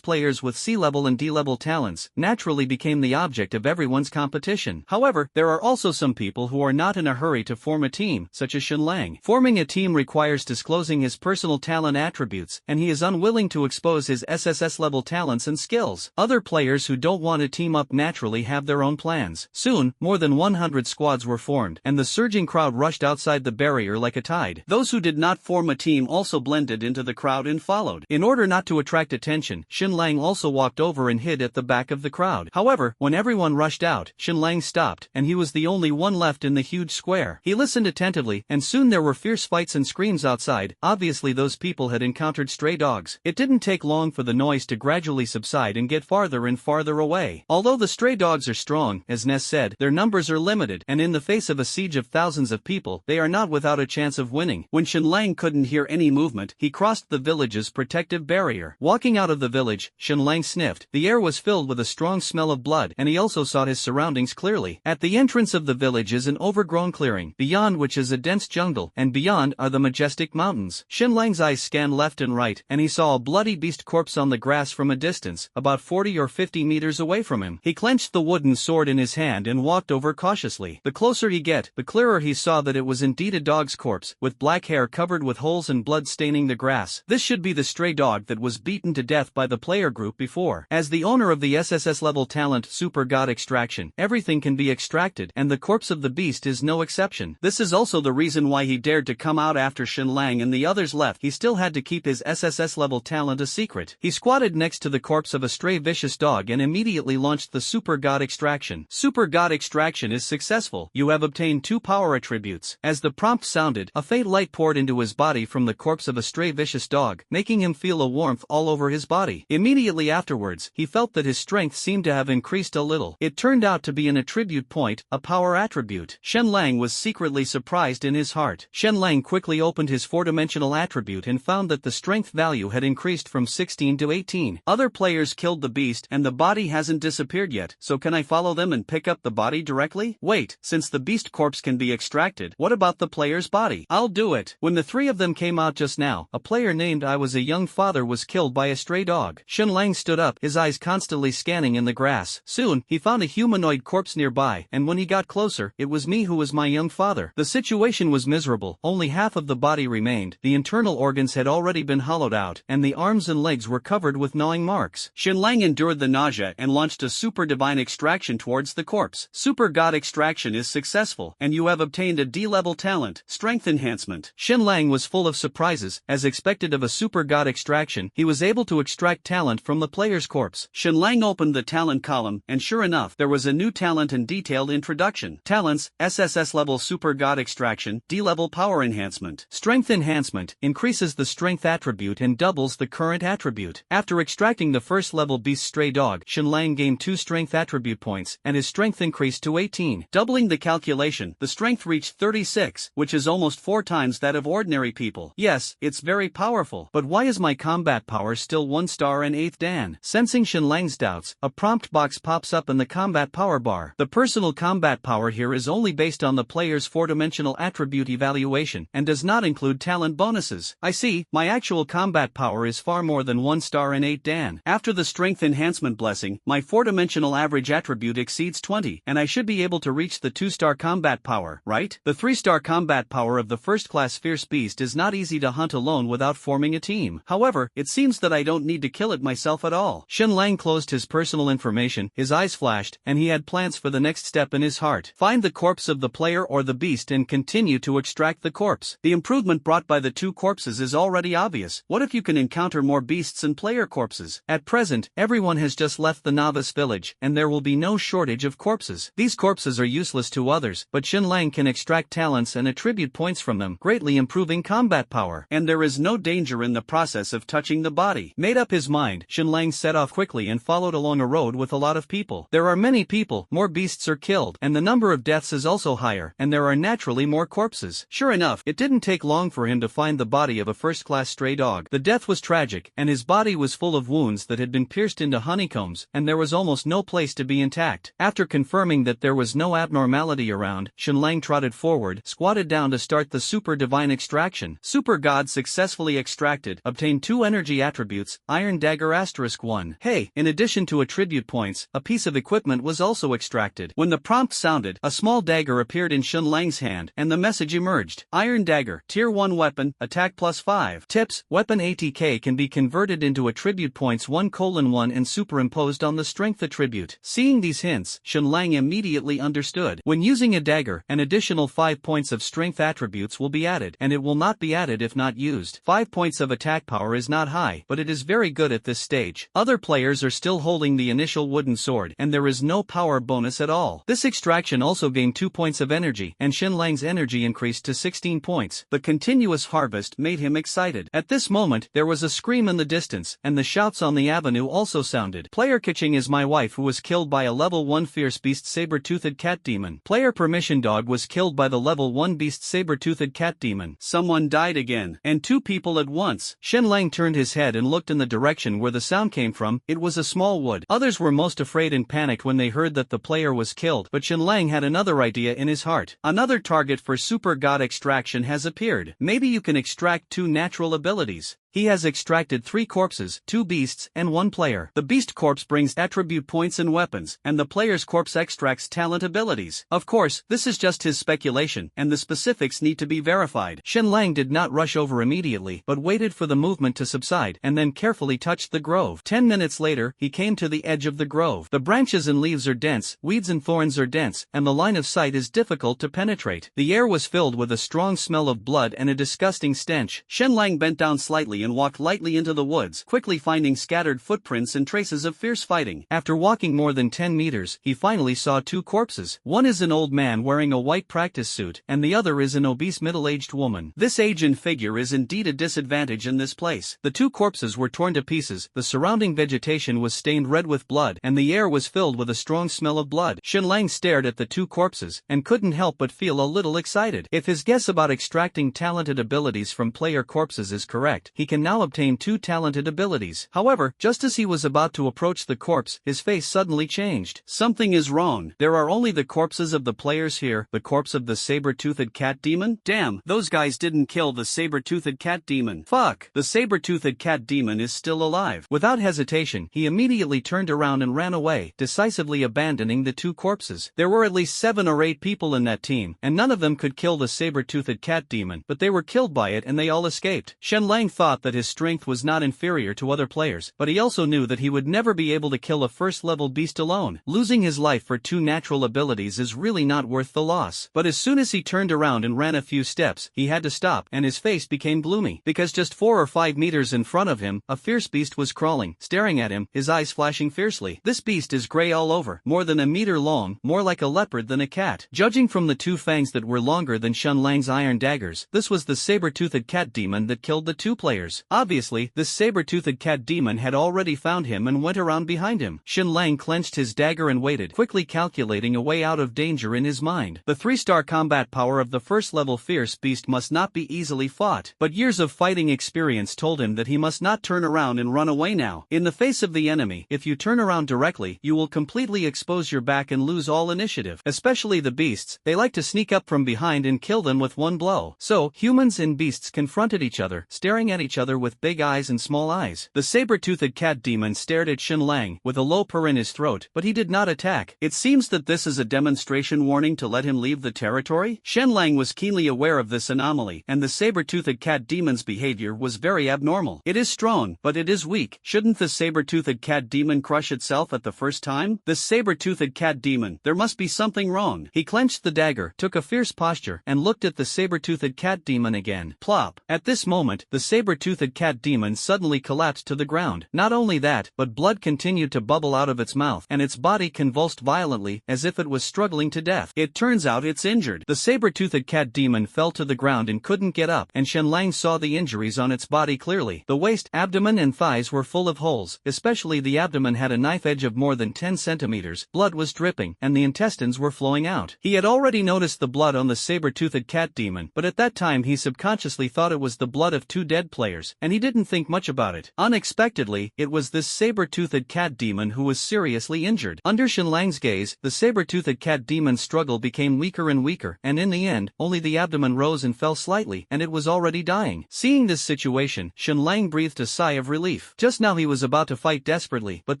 players with C-level and D-level talents, naturally became the object of everyone's competition. However, there are also some people who are not in a hurry to form a team, such as Shenlang. Forming a team requires disclosing his personal talent attributes, and he is unwilling to expose his SSS-level talents and skills. Other players who don't want to team up naturally have their own plans. Soon, more than 100 squads were formed, and the surging crowd rushed outside the barrier like a tide. Those who did not form a team also blended into the crowd and followed. In order not to attract attention, Shenlang also walked over and hid at the back of the crowd. However, when everyone rushed out, Shenlang stopped, and he was the only one left in the huge square. He listened attentively, and soon there were fierce fights and screams outside. Obviously those people had encountered stray dogs. It didn't take long for the noise to gradually subside and get farther and farther away. Although the stray dogs are strong, as Ness said, their numbers are limited, and in the face of a siege of thousands of people, they are not without a chance of winning. When Shenlang couldn't hear any movement, he crossed the village's protective barrier. Walking out of the village, Shenlang sniffed. The air was filled with a strong smell of blood, and he also saw his surroundings clearly. At the entrance of the village is an overgrown clearing, beyond which is a dense jungle, and beyond are the majestic mountains. Shenlang's eyes scanned left and right, and he saw a bloody beast corpse on the grass from a distance, about 40 or 50 meters away from him. He clenched the wooden sword in his hand and walked over cautiously. The closer he get, the clearer he saw that it was indeed a dog's corpse, with black hair covered with holes and blood staining the grass. This should be the stray dog that was beaten to death by the player group before. As the owner of the SSS-level talent Super God Extraction, everything can be extracted, and the corpse of the beast is no exception. This is also the reason why he dared to come out after Shenlang and the others left. He still had to keep his SSS-level talent a secret. He squatted next to the corpse of a stray vicious dog and immediately launched the Super God Extraction. Super God Extraction is successful. You have obtained 2 power attributes. As the prompt sounded, a faint light poured into his body from the corpse of a stray vicious dog, making him feel a warmth all over his body. Immediately afterwards, he felt that his strength seemed to have increased a little. It turned out to be an attribute point, a power attribute. Shenlang was secretly surprised in his heart. Shenlang quickly opened his 4-dimensional attribute and found that the strength value had increased from 16 to 18. Other players killed the beast and the body hasn't disappeared yet, so can I follow them and pick up the body directly? Wait, since the beast corpse can be extracted, what about the player's body? I'll do it. When the 3 of them came out just now, a player named I Was a Young Father was killed by a stray dog. Shenlang stood up, his eyes constantly scanning in the grass. Soon, he found a humanoid corpse nearby, and when he got closer, it was me who was my young father. The situation was miserable. Only half of the body remained. The internal organs had already been hollowed out, and the arms and legs were covered with gnawing marks. Shenlang endured the nausea and launched a super divine extraction towards the corpse. Super God Extraction is successful, and you have obtained a D-level talent, Strength Enhancement. Shenlang was full of surprises. As expected of a Super God Extraction, he was able to extract talent from the player's corpse. Shenlang opened the talent column, and sure enough, there was a new talent and detailed introduction. Talents: SSS-level Super God Extraction, D-level Power Enhancement. Strength Enhancement increases the strength attribute and doubles the current attribute. After extracting the first level beast stray dog, Shenlang gained 2 strength attribute points, and his strength increased to 18. Doubling the calculation, the strength reached 36, which is almost 4 times that of ordinary people. Yes, it's very powerful. But why is my combat power still 1 star and 8th dan? Sensing Shenlang's doubts, a prompt box pops up in the combat power bar. The personal combat power here is only based on the player's 4-dimensional attribute evaluation, and does not include talent bonuses. I see, my actual combat power is far more than 1 star and 8 dan. After the strength enhancement blessing, my 4-dimensional average attribute exceeds 20, and I should be able to reach the 2-star combat power, right? The 3-star combat power of the first-class fierce beast is not easy to hunt alone without forming a team. However, it seems that I don't need to kill it myself at all. Shenlang closed his personal information, his eyes flashed, and he had plans for the next step in his heart. Find the corpse of the player or the beast and continue to extract the corpse. The improvement brought by the 2 corpses is already obvious. What if you can encounter more beasts and player corpses? At present, everyone has just left the novice village, and there will be no shortage of corpses. These corpses are useless to others, but Shenlang can extract talents and attribute points from them, greatly improving combat power. And there is no danger in the process of touching the body. Made up his mind, Shenlang set off quickly and followed along a road with a lot of people. There are many people, more beasts are killed, and the number of deaths is also higher, and there are naturally more corpses. Sure enough, it didn't take long for him to find the body of a first-class stray dog. The death was tragic, and his body was full of wounds that had been pierced into honeycombs, and there was almost no place to be intact. After confirming that there was no abnormality around, ground, Shenlang trotted forward, squatted down to start the Super Divine extraction. Super God successfully extracted, obtained 2 energy attributes, Iron Dagger *1. Hey, in addition to attribute points, a piece of equipment was also extracted. When the prompt sounded, a small dagger appeared in Shenlang's hand, and the message emerged. Iron Dagger, Tier 1 weapon, attack +5. Tips: weapon ATK can be converted into attribute points 1:1 and superimposed on the strength attribute. Seeing these hints, Shenlang immediately understood. When using a dagger, an additional 5 points of strength attributes will be added, and it will not be added if not used. 5 points of attack power is not high, but it is very good at this stage. Other players are still holding the initial wooden sword, and there is no power bonus at all. This extraction also gained 2 points of energy, and Shenlang's energy increased to 16 points. The continuous harvest made him excited. At this moment, there was a scream in the distance, and the shouts on the avenue also sounded. Player Kitching is my wife who was killed by a level 1 fierce beast saber-toothed cat demon. Player Permission Dog was killed by the level 1 beast saber-toothed cat demon. Someone died again, and 2 people at once. Shenlang turned his head and looked in the direction where the sound came from. It was a small wood. Others were most afraid and panicked when they heard that the player was killed, but Shenlang had another idea in his heart. Another target for Super God extraction has appeared. Maybe you can extract 2 natural abilities. He has extracted 3 corpses, 2 beasts, and 1 player. The beast corpse brings attribute points and weapons, and the player's corpse extracts talent abilities. Of course, this is just his speculation, and the specifics need to be verified. Shenlang did not rush over immediately, but waited for the movement to subside, and then carefully touched the grove. 10 minutes later, he came to the edge of the grove. The branches and leaves are dense, weeds and thorns are dense, and the line of sight is difficult to penetrate. The air was filled with a strong smell of blood and a disgusting stench. Shenlang bent down slightly and walked lightly into the woods, quickly finding scattered footprints and traces of fierce fighting. After walking more than 10 meters, he finally saw 2 corpses. One is an old man wearing a white practice suit, and the other is an obese middle-aged woman. This age and figure is indeed a disadvantage in this place. The 2 corpses were torn to pieces, the surrounding vegetation was stained red with blood, and the air was filled with a strong smell of blood. Shenlang stared at the 2 corpses, and couldn't help but feel a little excited. If his guess about extracting talented abilities from player corpses is correct, he can now obtain 2 talented abilities. However, just as he was about to approach the corpse, his face suddenly changed. Something is wrong. There are only the corpses of the players here. The corpse of the saber-toothed cat demon? Damn, those guys didn't kill the saber-toothed cat demon. Fuck, the saber-toothed cat demon is still alive. Without hesitation, he immediately turned around and ran away, decisively abandoning the 2 corpses. There were at least 7 or 8 people in that team, and none of them could kill the saber-toothed cat demon, but they were killed by it and they all escaped. Shenlang thought that his strength was not inferior to other players, but he also knew that he would never be able to kill a first-level beast alone. Losing his life for 2 natural abilities is really not worth the loss. But as soon as he turned around and ran a few steps, he had to stop, and his face became gloomy, because just 4 or 5 meters in front of him, a fierce beast was crawling, staring at him, his eyes flashing fiercely. This beast is gray all over, more than a meter long, more like a leopard than a cat. Judging from the 2 fangs that were longer than Shenlang's iron daggers, this was the saber-toothed cat demon that killed the 2 players. Obviously, this saber-toothed cat demon had already found him and went around behind him. Shenlang clenched his dagger and waited, quickly calculating a way out of danger in his mind. The 3-star combat power of the first-level fierce beast must not be easily fought, but years of fighting experience told him that he must not turn around and run away now. In the face of the enemy, if you turn around directly, you will completely expose your back and lose all initiative. Especially the beasts, they like to sneak up from behind and kill them with one blow. So, humans and beasts confronted each other, staring at each other with big eyes and small eyes. The saber-toothed cat demon stared at Shenlang with a low purr in his throat, but he did not attack. It seems that this is a demonstration warning to let him leave the territory? Shenlang was keenly aware of this anomaly, and the saber-toothed cat demon's behavior was very abnormal. It is strong, but it is weak. Shouldn't the saber-toothed cat demon crush itself at the first time? This saber-toothed cat demon, there must be something wrong. He clenched the dagger, took a fierce posture, and looked at the saber-toothed cat demon again. Plop. At this moment, the saber-toothed cat demon suddenly collapsed to the ground. Not only that, but blood continued to bubble out of its mouth, and its body convulsed violently, as if it was struggling to death. It turns out it's injured. The saber-toothed cat demon fell to the ground and couldn't get up, and Shenlang saw the injuries on its body clearly. The waist, abdomen and thighs were full of holes, especially the abdomen had a knife edge of more than 10 centimeters, blood was dripping, and the intestines were flowing out. He had already noticed the blood on the saber-toothed cat demon, but at that time he subconsciously thought it was the blood of 2 dead players. players, and he didn't think much about it. Unexpectedly, it was this saber-toothed cat demon who was seriously injured. Under Shenlang's gaze, the saber-toothed cat demon's struggle became weaker and weaker, and in the end, only the abdomen rose and fell slightly, and it was already dying. Seeing this situation, Shenlang breathed a sigh of relief. Just now he was about to fight desperately, but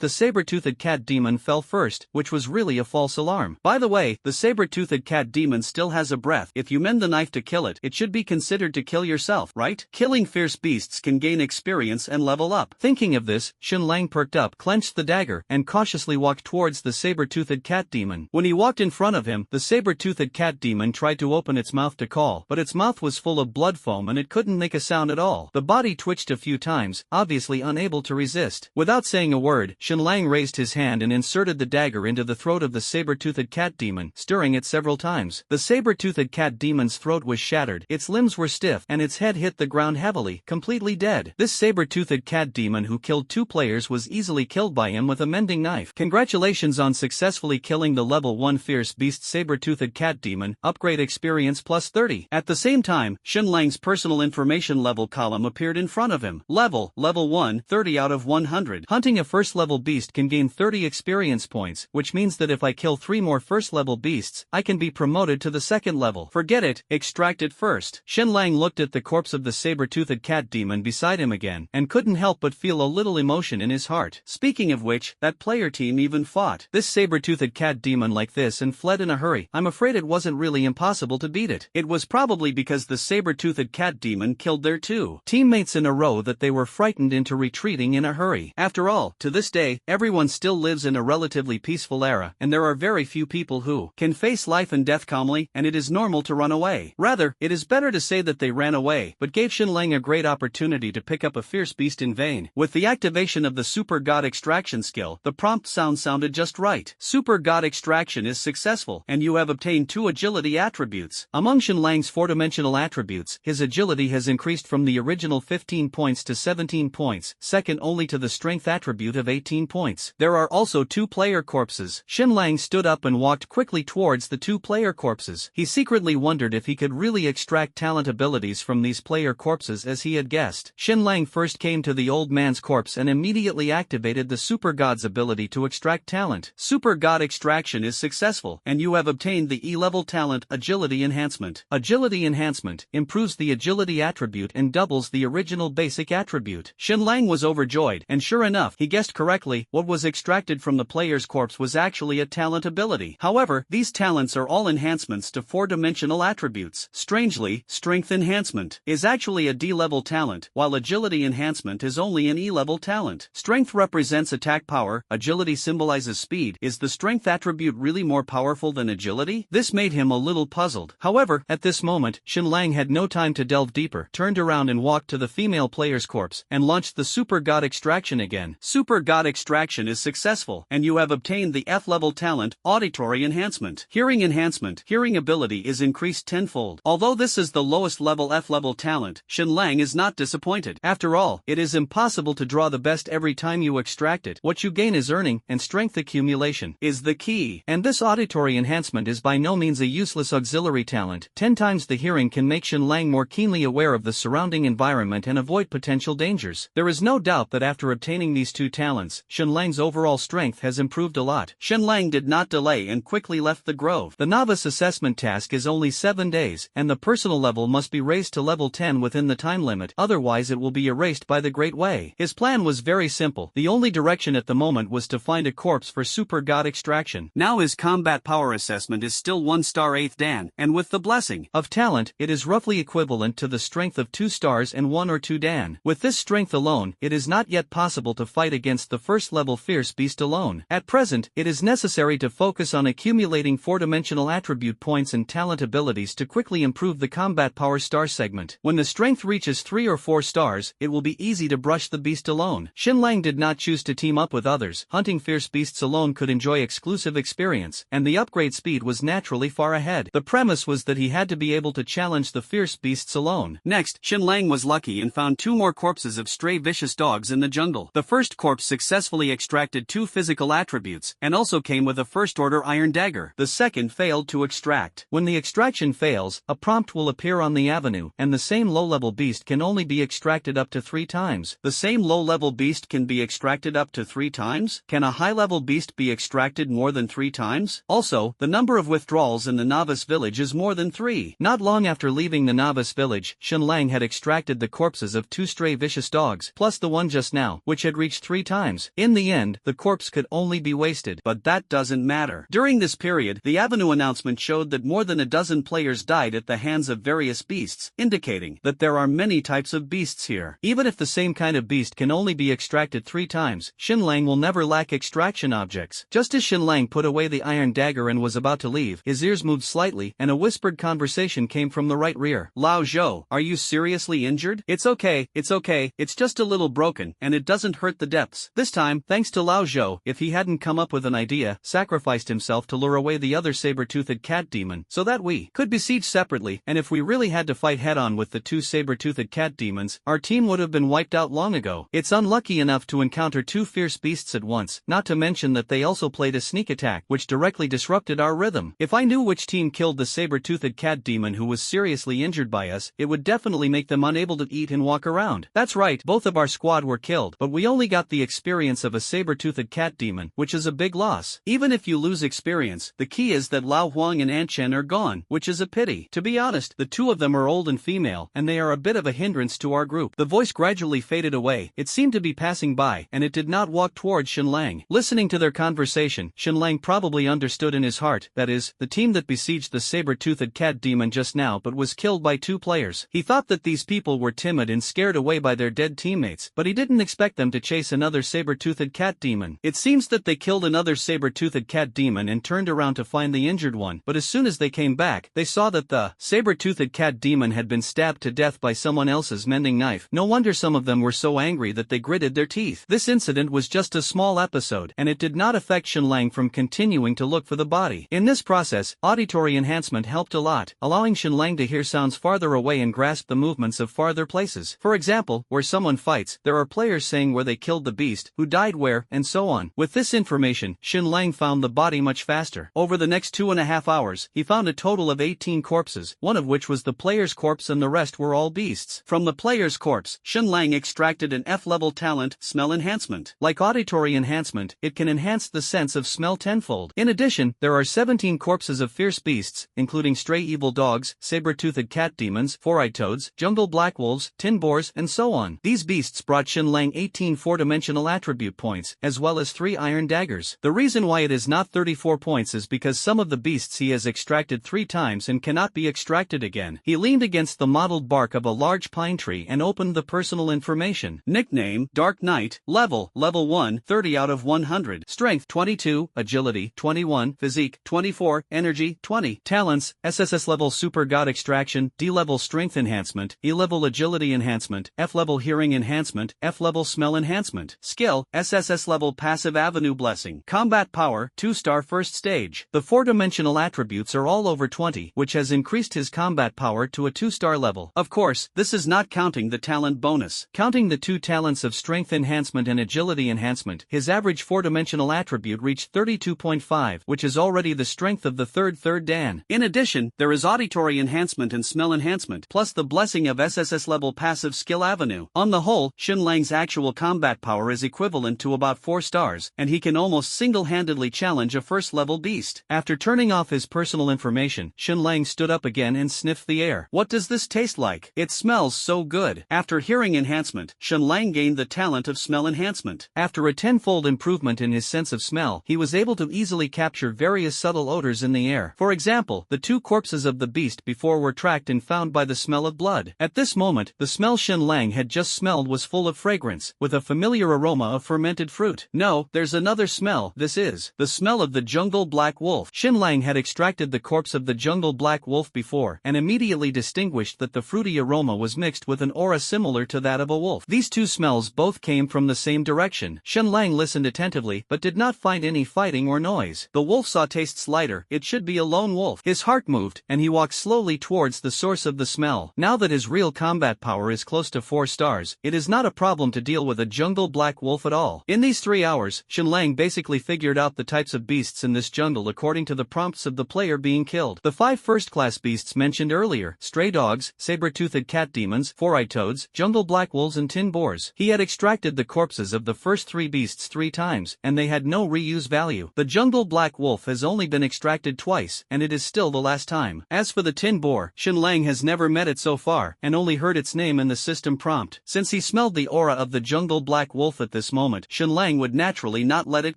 the saber-toothed cat demon fell first, which was really a false alarm. By the way, the saber-toothed cat demon still has a breath. If you mend the knife to kill it, it should be considered to kill yourself, right? Killing fierce beasts can gain experience and level up. Thinking of this, Shenlang perked up, clenched the dagger, and cautiously walked towards the saber-toothed cat demon. When he walked in front of him, the saber-toothed cat demon tried to open its mouth to call, but its mouth was full of blood foam and it couldn't make a sound at all. The body twitched a few times, obviously unable to resist. Without saying a word, Shenlang raised his hand and inserted the dagger into the throat of the saber-toothed cat demon, stirring it several times. The saber-toothed cat demon's throat was shattered, its limbs were stiff, and its head hit the ground heavily, completely dead. This saber-toothed cat demon who killed 2 players was easily killed by him with a mending knife. Congratulations on successfully killing the level 1 fierce beast saber-toothed cat demon, upgrade experience plus 30. At the same time, Shenlang's personal information level column appeared in front of him. Level 1, 30 out of 100. Hunting a first level beast can gain 30 experience points, which means that if I kill 3 more first level beasts, I can be promoted to the second level. Forget it, extract it first. Shenlang looked at the corpse of the saber-toothed cat demon beside him again, and couldn't help but feel a little emotion in his heart. Speaking of which, that player team even fought this saber-toothed cat demon like this and fled in a hurry. I'm afraid it wasn't really impossible to beat it. It was probably because the saber-toothed cat demon killed their 2 teammates in a row that they were frightened into retreating in a hurry. After all, to this day, everyone still lives in a relatively peaceful era, and there are very few people who can face life and death calmly, and it is normal to run away. Rather, it is better to say that they ran away, but gave Shenlang a great opportunity to pick up a fierce beast in vain. With the activation of the Super God Extraction skill, the prompt sounded just right. Super God Extraction is successful, and you have obtained 2 agility attributes. Among Shenlang's 4-dimensional attributes, his agility has increased from the original 15 points to 17 points, second only to the strength attribute of 18 points. There are also 2 player corpses. Shenlang stood up and walked quickly towards the 2 player corpses. He secretly wondered if he could really extract talent abilities from these player corpses as he had guessed. Shenlang first came to the old man's corpse and immediately activated the Super God's ability to extract talent. Super God Extraction is successful, and you have obtained the E-level talent Agility Enhancement. Agility Enhancement improves the agility attribute and doubles the original basic attribute. Shenlang was overjoyed, and sure enough, he guessed correctly. What was extracted from the player's corpse was actually a talent ability. However, these talents are all enhancements to 4-dimensional attributes. Strangely, Strength Enhancement is actually a D-level talent, while Agility Enhancement is only an E-level talent. Strength represents attack power, agility symbolizes speed. Is the strength attribute really more powerful than agility? This made him a little puzzled. However, at this moment, Shenlang had no time to delve deeper, turned around and walked to the female player's corpse, and launched the Super God Extraction again. Super God Extraction is successful, and you have obtained the F-level talent, Auditory Enhancement. Hearing Enhancement. Hearing ability is increased tenfold. Although this is the lowest level F-level talent, Shenlang is not disappointed. After all, it is impossible to draw the best every time you extract it. What you gain is earning, and strength accumulation is the key. And this Auditory Enhancement is by no means a useless auxiliary talent. 10 times the hearing can make Shenlang more keenly aware of the surrounding environment and avoid potential dangers. There is no doubt that after obtaining these 2 talents, Shenlang's overall strength has improved a lot. Shenlang did not delay and quickly left the grove. The novice assessment task is only 7 days, and the personal level must be raised to level 10 within the time limit, otherwise it will be erased by the Great Way. His plan was very simple. The only direction at the moment was to find a corpse for Super God Extraction. Now his combat power assessment is still 1 star 8th Dan, and with the blessing of talent, it is roughly equivalent to the strength of 2 stars and 1 or 2 Dan. With this strength alone, it is not yet possible to fight against the first level fierce beast alone. At present, it is necessary to focus on accumulating 4-dimensional attribute points and talent abilities to quickly improve the combat power star segment. When the strength reaches 3 or 4 stars, it will be easy to brush the beast alone. Shenlang did not choose to team up with others. Hunting fierce beasts alone could enjoy exclusive experience, and the upgrade speed was naturally far ahead. The premise was that he had to be able to challenge the fierce beasts alone. Next, Shenlang was lucky and found 2 more corpses of stray vicious dogs in the jungle. The first corpse successfully extracted 2 physical attributes, and also came with a first-order iron dagger. The second failed to extract. When the extraction fails, a prompt will appear on the avenue, and the same low-level beast can only only be extracted up to 3 times. The same low-level beast can be extracted up to 3 times? Can a high-level beast be extracted more than 3 times? Also, the number of withdrawals in the novice village is more than 3. Not long after leaving the novice village, Shenlang had extracted the corpses of 2 stray vicious dogs, plus the one just now, which had reached 3 times. In the end, the corpse could only be wasted. But that doesn't matter. During this period, the Avenue announcement showed that more than a dozen players died at the hands of various beasts, indicating that there are many types of beasts here. Even if the same kind of beast can only be extracted 3 times, Shenlang will never lack extraction objects. Just as Shenlang put away the iron dagger and was about to leave, his ears moved slightly and a whispered conversation came from the right rear. Lao Zhou, are you seriously injured? It's okay, it's just a little broken, and it doesn't hurt the depths. This time, thanks to Lao Zhou, if he hadn't come up with an idea, sacrificed himself to lure away the other saber-toothed cat demon, so that we could besiege separately, and if we really had to fight head-on with the 2 saber-toothed cat demons, our team would have been wiped out long ago. It's unlucky enough to encounter 2 fierce beasts at once, not to mention that they also played a sneak attack, which directly disrupted our rhythm. If I knew which team killed the saber-toothed cat demon who was seriously injured by us, it would definitely make them unable to eat and walk around. That's right, both of our squad were killed, but we only got the experience of a saber-toothed cat demon, which is a big loss. Even if you lose experience, the key is that Lao Huang and Anchen are gone, which is a pity. To be honest, the 2 of them are old and female, and they are a bit of a hindrance to our group. The voice gradually faded away, it seemed to be passing by, and it did not walk towards Shenlang. Listening to their conversation, Shenlang probably understood in his heart, that is, the team that besieged the saber-toothed cat demon just now but was killed by 2 players. He thought that these people were timid and scared away by their dead teammates, but he didn't expect them to chase another saber-toothed cat demon. It seems that they killed another saber-toothed cat demon and turned around to find the injured one, but as soon as they came back, they saw that the saber-toothed cat demon had been stabbed to death by someone else's mending knife. No wonder some of them were so angry that they gritted their teeth. This incident was just a small episode, and it did not affect Shenlang from continuing to look for the body. In this process, auditory enhancement helped a lot, allowing Shenlang to hear sounds farther away and grasp the movements of farther places. For example, where someone fights, there are players saying where they killed the beast, who died where, and so on. With this information, Shenlang found the body much faster. Over the next 2.5 hours, he found a total of 18 corpses, one of which was the player's corpse and the rest were all beasts. From the player's corpse, Shenlang extracted an F-level talent, smell enhancement. Like auditory enhancement, it can enhance the sense of smell tenfold. In addition, there are 17 corpses of fierce beasts, including stray evil dogs, saber-toothed cat demons, 4-eyed toads, jungle black wolves, tin boars, and so on. These beasts brought Shenlang 18 4-dimensional attribute points, as well as 3 iron daggers. The reason why it is not 34 points is because some of the beasts he has extracted 3 times and cannot be extracted again. He leaned against the mottled bark of a large pine tree and opened the personal information. Nickname, Dark Knight, level 1, 30 out of 100, strength 22, agility 21, physique 24, energy 20, talents, SSS-level super god extraction, D-level strength enhancement, E-level agility enhancement, F-level hearing enhancement, F-level smell enhancement, skill, SSS-level passive avenue blessing, combat power, 2-star first stage. The 4-dimensional attributes are all over 20, which has increased his combat power to a 2-star level. Of course, this is not counting the talent bonus. Counting the 2 talents of strength enhancement and agility enhancement, his average 4-dimensional attribute reached 32.5, which is already the strength of the third Dan. In addition, there is auditory enhancement and smell enhancement, plus the blessing of SSS-level passive skill avenue. On the whole, Shenlang's actual combat power is equivalent to about 4 stars, and he can almost single-handedly challenge a first-level beast. After turning off his personal information, Shenlang stood up again and sniffed the air. What does this taste like? It smells so good. After hearing enhancement, Shenlang gained the talent of smell enhancement. After a 10-fold improvement in his sense of smell, he was able to easily capture various subtle odors in the air. For example, the 2 corpses of the beast before were tracked and found by the smell of blood. At this moment, the smell Shenlang had just smelled was full of fragrance, with a familiar aroma of fermented fruit. No, there's another smell. This is the smell of the jungle black wolf. Shenlang had extracted the corpse of the jungle black wolf before, and immediately distinguished that the fruity aroma was mixed with an aura similar to that of a wolf. These 2 smells both came from the same direction. Shenlang listened attentively, but did not find any fighting or noise. The wolf saw tastes lighter, it should be a lone wolf. His heart moved, and he walked slowly towards the source of the smell. Now that his real combat power is close to 4 stars, it is not a problem to deal with a jungle black wolf at all. In these 3 hours, Shenlang basically figured out the types of beasts in this jungle according to the prompts of the player being killed. The 5 first-class beasts mentioned earlier, stray dogs, saber-toothed cat demons, four-eyed toads, jungle black wolves and tin boars. He had extracted the corpses of the first three beasts 3 times, and they had no reuse value. The jungle black wolf has only been extracted twice, and it is still the last time. As for the tin boar, Xinlang has never met it so far, and only heard its name in the system prompt. Since he smelled the aura of the jungle black wolf at this moment, Xinlang would naturally not let it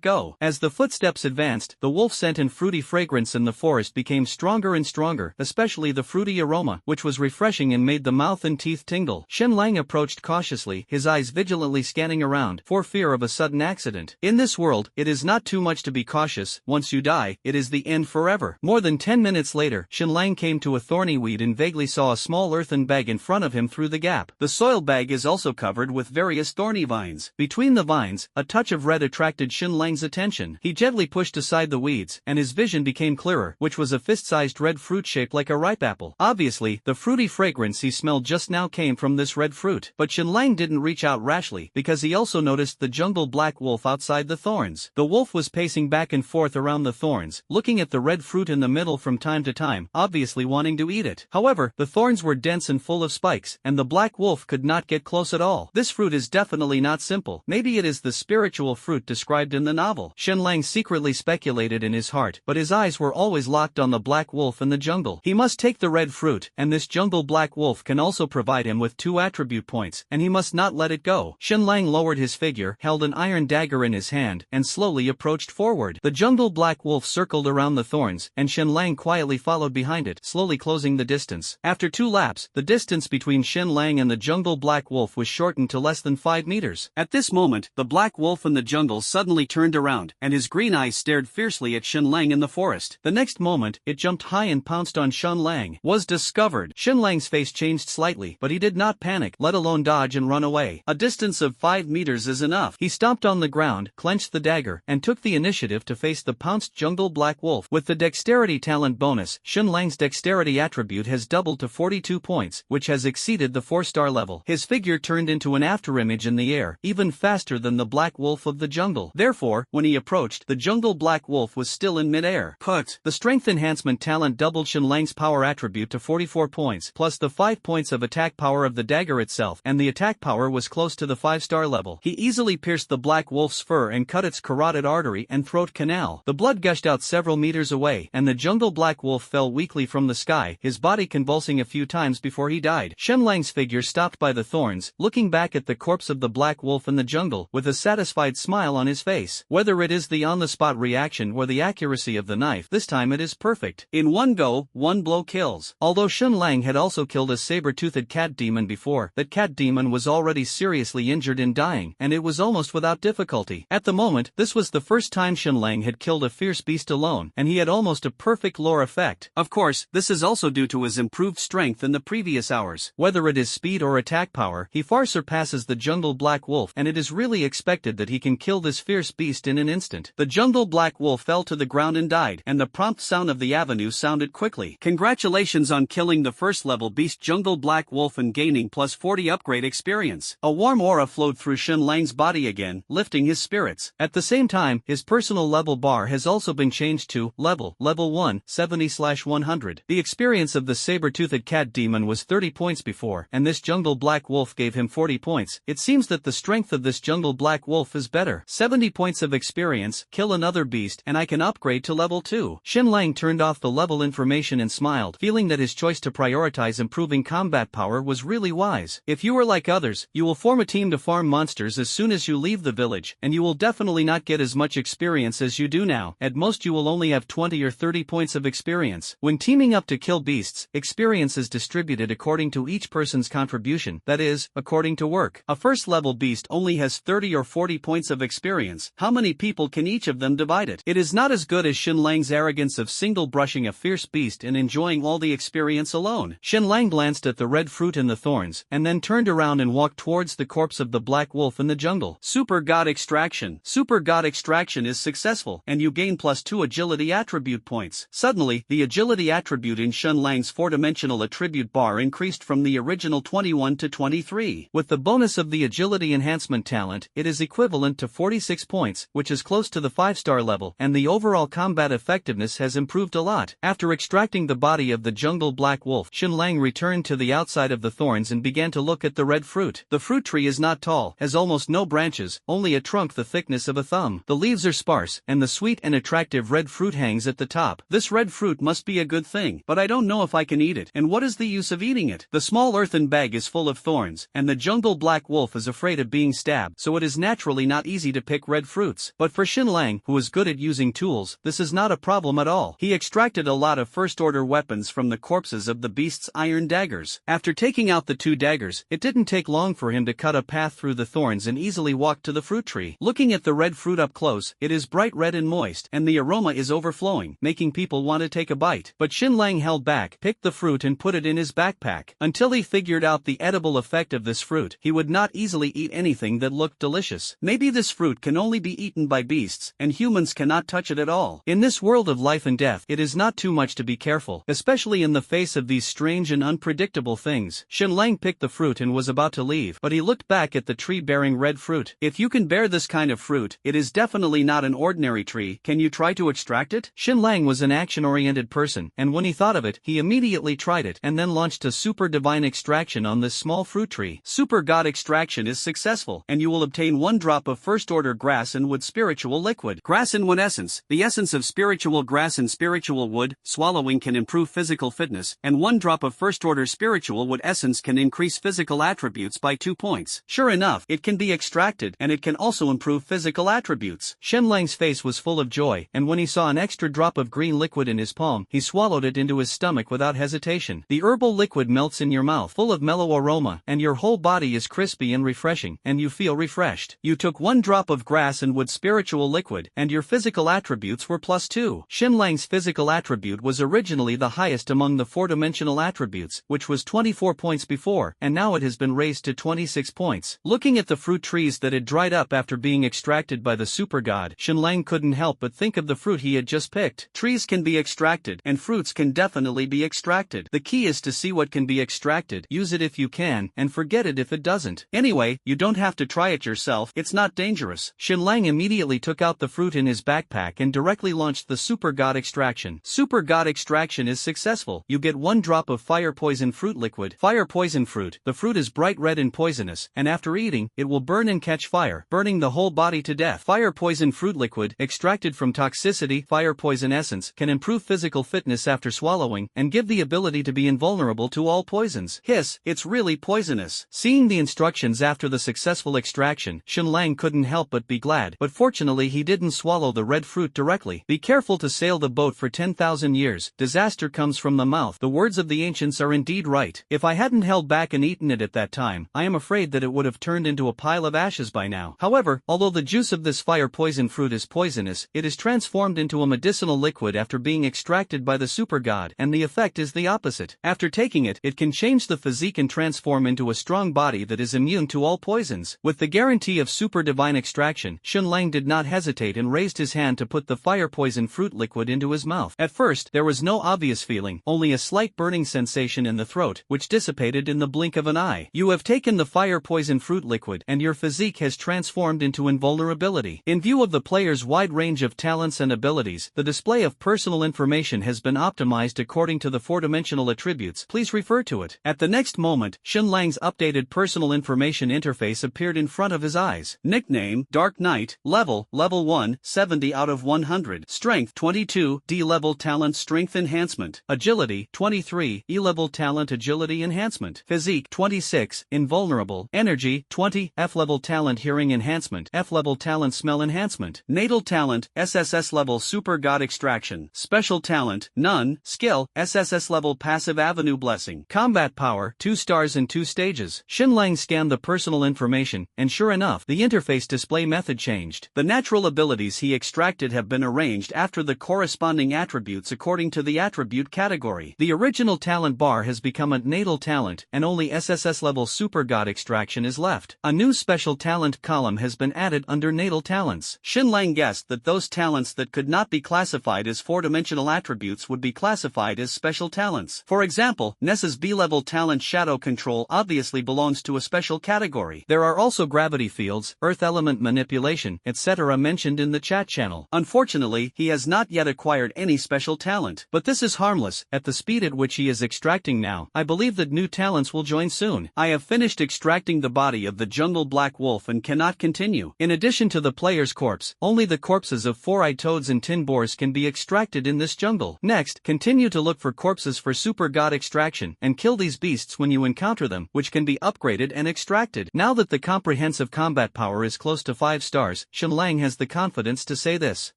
go. As the footsteps advanced, the wolf scent and fruity fragrance in the forest became stronger and stronger, especially the fruity aroma, which was refreshing and made the mouth and teeth tingle. Xinlang approached cautiously, his eyes vigilantly scanning around, for fear of a sudden accident. In this world, it is not too much to be cautious. Once you die, it is the end forever. More than 10 minutes later, Xinlang came to a thorny weed and vaguely saw a small earthen bag in front of him through the gap. The soil bag is also covered with various thorny vines. Between the vines, a touch of red attracted Xinlang's attention. He gently pushed aside the weeds, and his vision became clearer, which was a fist-sized red fruit shaped like a ripe apple. Obviously, the fruity fragrance he smelled just now came from this red fruit. But Xinlang didn't reach out rashly, because he also noticed the jungle black wolf outside the thorns. The wolf was pacing back and forth around the thorns, looking at the red fruit in the middle from time to time, obviously wanting to eat it. However, the thorns were dense and full of spikes, and the black wolf could not get close at all. This fruit is definitely not simple. Maybe it is the spiritual fruit described in the novel. Xinlang secretly speculated in his heart, but his eyes were always locked on the black wolf in the jungle. He must take the red fruit, and this jungle black wolf can also provide him with 2 attribute points, and he must not let it go. Xinlang lowered his figure, held an iron dagger in his hand, and slowly approached forward. The jungle black wolf circled around the thorns, and Xinlang quietly followed behind it, slowly closing the distance. After 2 laps, the distance between Xinlang and the jungle black wolf was shortened to less than 5 meters. At this moment, the black wolf in the jungle suddenly turned around, and his green eyes stared fiercely at Xinlang in the forest. The next moment, it jumped high and pounced on Xinlang. Was discovered. Xinlang's face changed slightly, but he did not panic, let alone dodge and run away. A distance of 5 meters is enough. He stomped on the ground, clenched the dagger, and took the initiative to face the pounced jungle black wolf. With the dexterity talent bonus, Xinlang's dexterity attribute has doubled to 42 points, which has exceeded the 4-star level. His figure turned into an afterimage in the air, even faster than the black wolf of the jungle. Therefore, when he approached, the jungle black wolf was still in midair. Put. The strength enhancement talent doubled Xinlang's power attribute to 44 points, plus the 5 points of attack power of the dagger itself, and the attack power was close to the 5-star level. He easily pierced the black wolf's fur and cut its carotid artery and throat canal. The blood gushed out several meters away, and the jungle black wolf fell weakly from the sky, his body convulsing a few times before he died. Xinlang's figure stopped by the thorns, looking back at the corpse of the black wolf in the jungle, with a satisfied smile on his face. Whether it is the on-the-spot reaction or the accuracy of the knife, this time it is perfect. In one go, 1 blow kills. Although Xinlang had also killed a saber-toothed cat demon before, that cat demon was already seriously injured and dying, and it was almost without difficulty. At the moment, this was the first time Xinlang had killed a fierce beast alone, and he had almost a perfect lore effect. Of course, this is also due to his improved strength in the previous hours. Whether it is speed or attack power, he far surpasses the jungle black wolf, and it is really expected that he can kill this fierce beast in an instant. The jungle black wolf fell to the ground and died, and the prompt sound of the avenue sounded quickly. Congratulations on killing the first-level beast jungle black wolf and gaining plus 40 upgrade experience. A warm aura flowed through Xinlang's body again, lifting his spirits. At the same time, his personal level bar has also been changed to level 1, 70/100. The experience of the saber-toothed cat demon was 30 points before, and this jungle black wolf gave him 40 points. It seems that the strength of this jungle black wolf is better. 70 points of experience, kill another beast, and I can upgrade to level 2. Xinlang turned off the level information and smiled, feeling that his choice to prioritize improving combat power was really wise. If you are like others, you will form a team to farm monsters as soon as you leave the village, and you will definitely not get as much experience as you do now. At most you will only have 20 or 30 points of experience. When teaming up to kill beasts, experience is distributed according to each person's contribution, that is, according to work. A first-level beast only has 30 or 40 points of experience. How many people can each of them divide it? It is not as good as Xinlang's arrogance of single-brushing a fierce beast and enjoying all the experience alone. Xinlang glanced at the red fruit in the thorns, and then turned around and walked towards the corpse of the black wolf in the jungle. Super God Extraction. Super God Extraction is successful, and you gain plus 2 agility attribute points. Suddenly, the agility attribute in Xinlang's 4-dimensional attribute bar increased from the original 21 to 23. With the bonus of the agility enhancement talent, it is equivalent to 46 points, which is close to the 5-star level, and the overall combat effectiveness has improved a lot. After extracting the body of the jungle black wolf, Xinlang returned to the outside of the the thorns and began to look at the red fruit. The fruit tree is not tall, has almost no branches, only a trunk the thickness of a thumb. The leaves are sparse, and the sweet and attractive red fruit hangs at the top. This red fruit must be a good thing, but I don't know if I can eat it, and what is the use of eating it? The small earthen bag is full of thorns, and the jungle black wolf is afraid of being stabbed, so it is naturally not easy to pick red fruits. But for Xin Lang, who is good at using tools, this is not a problem at all. He extracted a lot of first-order weapons from the corpses of the beast's iron daggers. After taking out the 2 daggers, it didn't take long for him to cut a path through the thorns and easily walk to the fruit tree. Looking at the red fruit up close, it is bright red and moist, and the aroma is overflowing, making people want to take a bite. But Xin Lang held back, picked the fruit and put it in his backpack. Until he figured out the edible effect of this fruit, he would not easily eat anything that looked delicious. Maybe this fruit can only be eaten by beasts, and humans cannot touch it at all. In this world of life and death, it is not too much to be careful, especially in the face of these strange and unpredictable things. Xin Lang picked the fruit and was about to leave, but he looked back at the tree bearing red fruit. If you can bear this kind of fruit, it is definitely not an ordinary tree. Can you try to extract it? Xin Lang was an action-oriented person, and when he thought of it, he immediately tried it and then launched a super divine extraction on this small fruit tree. Super God extraction is successful, and you will obtain 1 drop of first-order grass and wood spiritual liquid. Grass and wood essence. The essence of spiritual grass and spiritual wood, swallowing can improve physical fitness, and 1 drop of first-order spiritual wood essence can increase physical attributes by 2 points. Sure enough, it can be extracted, and it can also improve physical attributes. Xin Lang's face was full of joy, and when he saw an extra drop of green liquid in his palm, he swallowed it into his stomach without hesitation. The herbal liquid melts in your mouth, full of mellow aroma, and your whole body is crispy and refreshing, and you feel refreshed. You took 1 drop of grass and wood spiritual liquid, and your physical attributes were +2. Xin Lang's physical attribute was originally the highest among the 4-dimensional attributes, which was 24 points before, and now it has been raised to 26 points. Looking at the fruit trees that had dried up after being extracted by the super god, Xin Lang couldn't help but think of the fruit he had just picked. Trees can be extracted, and fruits can definitely be extracted. The key is to see what can be extracted, use it if you can, and forget it if it doesn't. Anyway, you don't have to try it yourself, it's not dangerous. Xin Lang immediately took out the fruit in his backpack and directly launched the super god extraction. Super god extraction is successful. You get 1 drop of fire poison fruit liquid. Fire poison fruit. The fruit is bright red and poisonous, and after eating, it will burn and catch fire, burning the whole body to death. Fire poison fruit liquid, extracted from toxicity, fire poison essence, can improve physical fitness after swallowing, and give the ability to be invulnerable to all poisons. Hiss, it's really poisonous. Seeing the instructions after the successful extraction, Xin Lang couldn't help but be glad, but fortunately he didn't swallow the red fruit directly. Be careful to sail the boat for 10,000 years. Disaster comes from the mouth. The words of the ancients are indeed right. If I hadn't held back and eaten it at that time, I am afraid that it would have turned into a pile of ashes by now. However, although the juice of this fire poison fruit is poisonous, it is transformed into a medicinal liquid after being extracted by the super god, and the effect is the opposite. After taking it, it can change the physique and transform into a strong body that is immune to all poisons. With the guarantee of super divine extraction, Xin Lang did not hesitate and raised his hand to put the fire poison fruit liquid into his mouth. At first, there was no obvious feeling, only a slight burning sensation in the throat, which dissipated in the blink of an eye. You have taken the fire poison fruit liquid, and your physique has transformed into invulnerability. In view of the player's wide range of talents and abilities, the display of personal information has been optimized according to the 4-dimensional attributes. Please refer to it. At the next moment, Xin Lang's updated personal information interface appeared in front of his eyes. Nickname, Dark Knight. Level 1, 70 out of 100. Strength, 22, D-level talent strength enhancement. Agility, 23, E-level talent agility enhancement. Physique, 26, invulnerable. Energy, 20, F-level talent hearing enhancement. F-level talent smell enhancement. Natal talent, SSS-level super god extraction. Special talent, none. Skill, SSS-level passive avenue blessing. Combat power, 2 stars and 2 stages. Xin Lang scanned the personal information, and sure enough, the interface display method changed. The natural abilities he extracted have been arranged after the corresponding attributes according to the attribute category. The original talent bar has become a natal talent, and only SSS-level super god extraction is left. A new special talent column has been added under natal talents. Xin Lang guessed that those talents that could not be classified as 4-dimensional attributes would be classified as special talents. For example, Nessa's B-level talent shadow control obviously belongs to a special category. There are also gravity fields, earth element manipulation, etc. mentioned in the chat channel. Unfortunately, he has not yet acquired any special talent. But this is harmless. At the speed at which he is extracting now, I believe that new talents will join soon. I have finished extracting the body of the jungle black wolf and cannot continue. In addition to the player's corpse, only the corpses of four-eyed toads and tin boars can be extracted in this jungle. Next, continue to look for corpses for super god extraction, and kill these beasts when you encounter them, which can be upgraded and extracted. Now that the comprehensive combat power is close to 5 stars, Shenlang has the confidence to say this.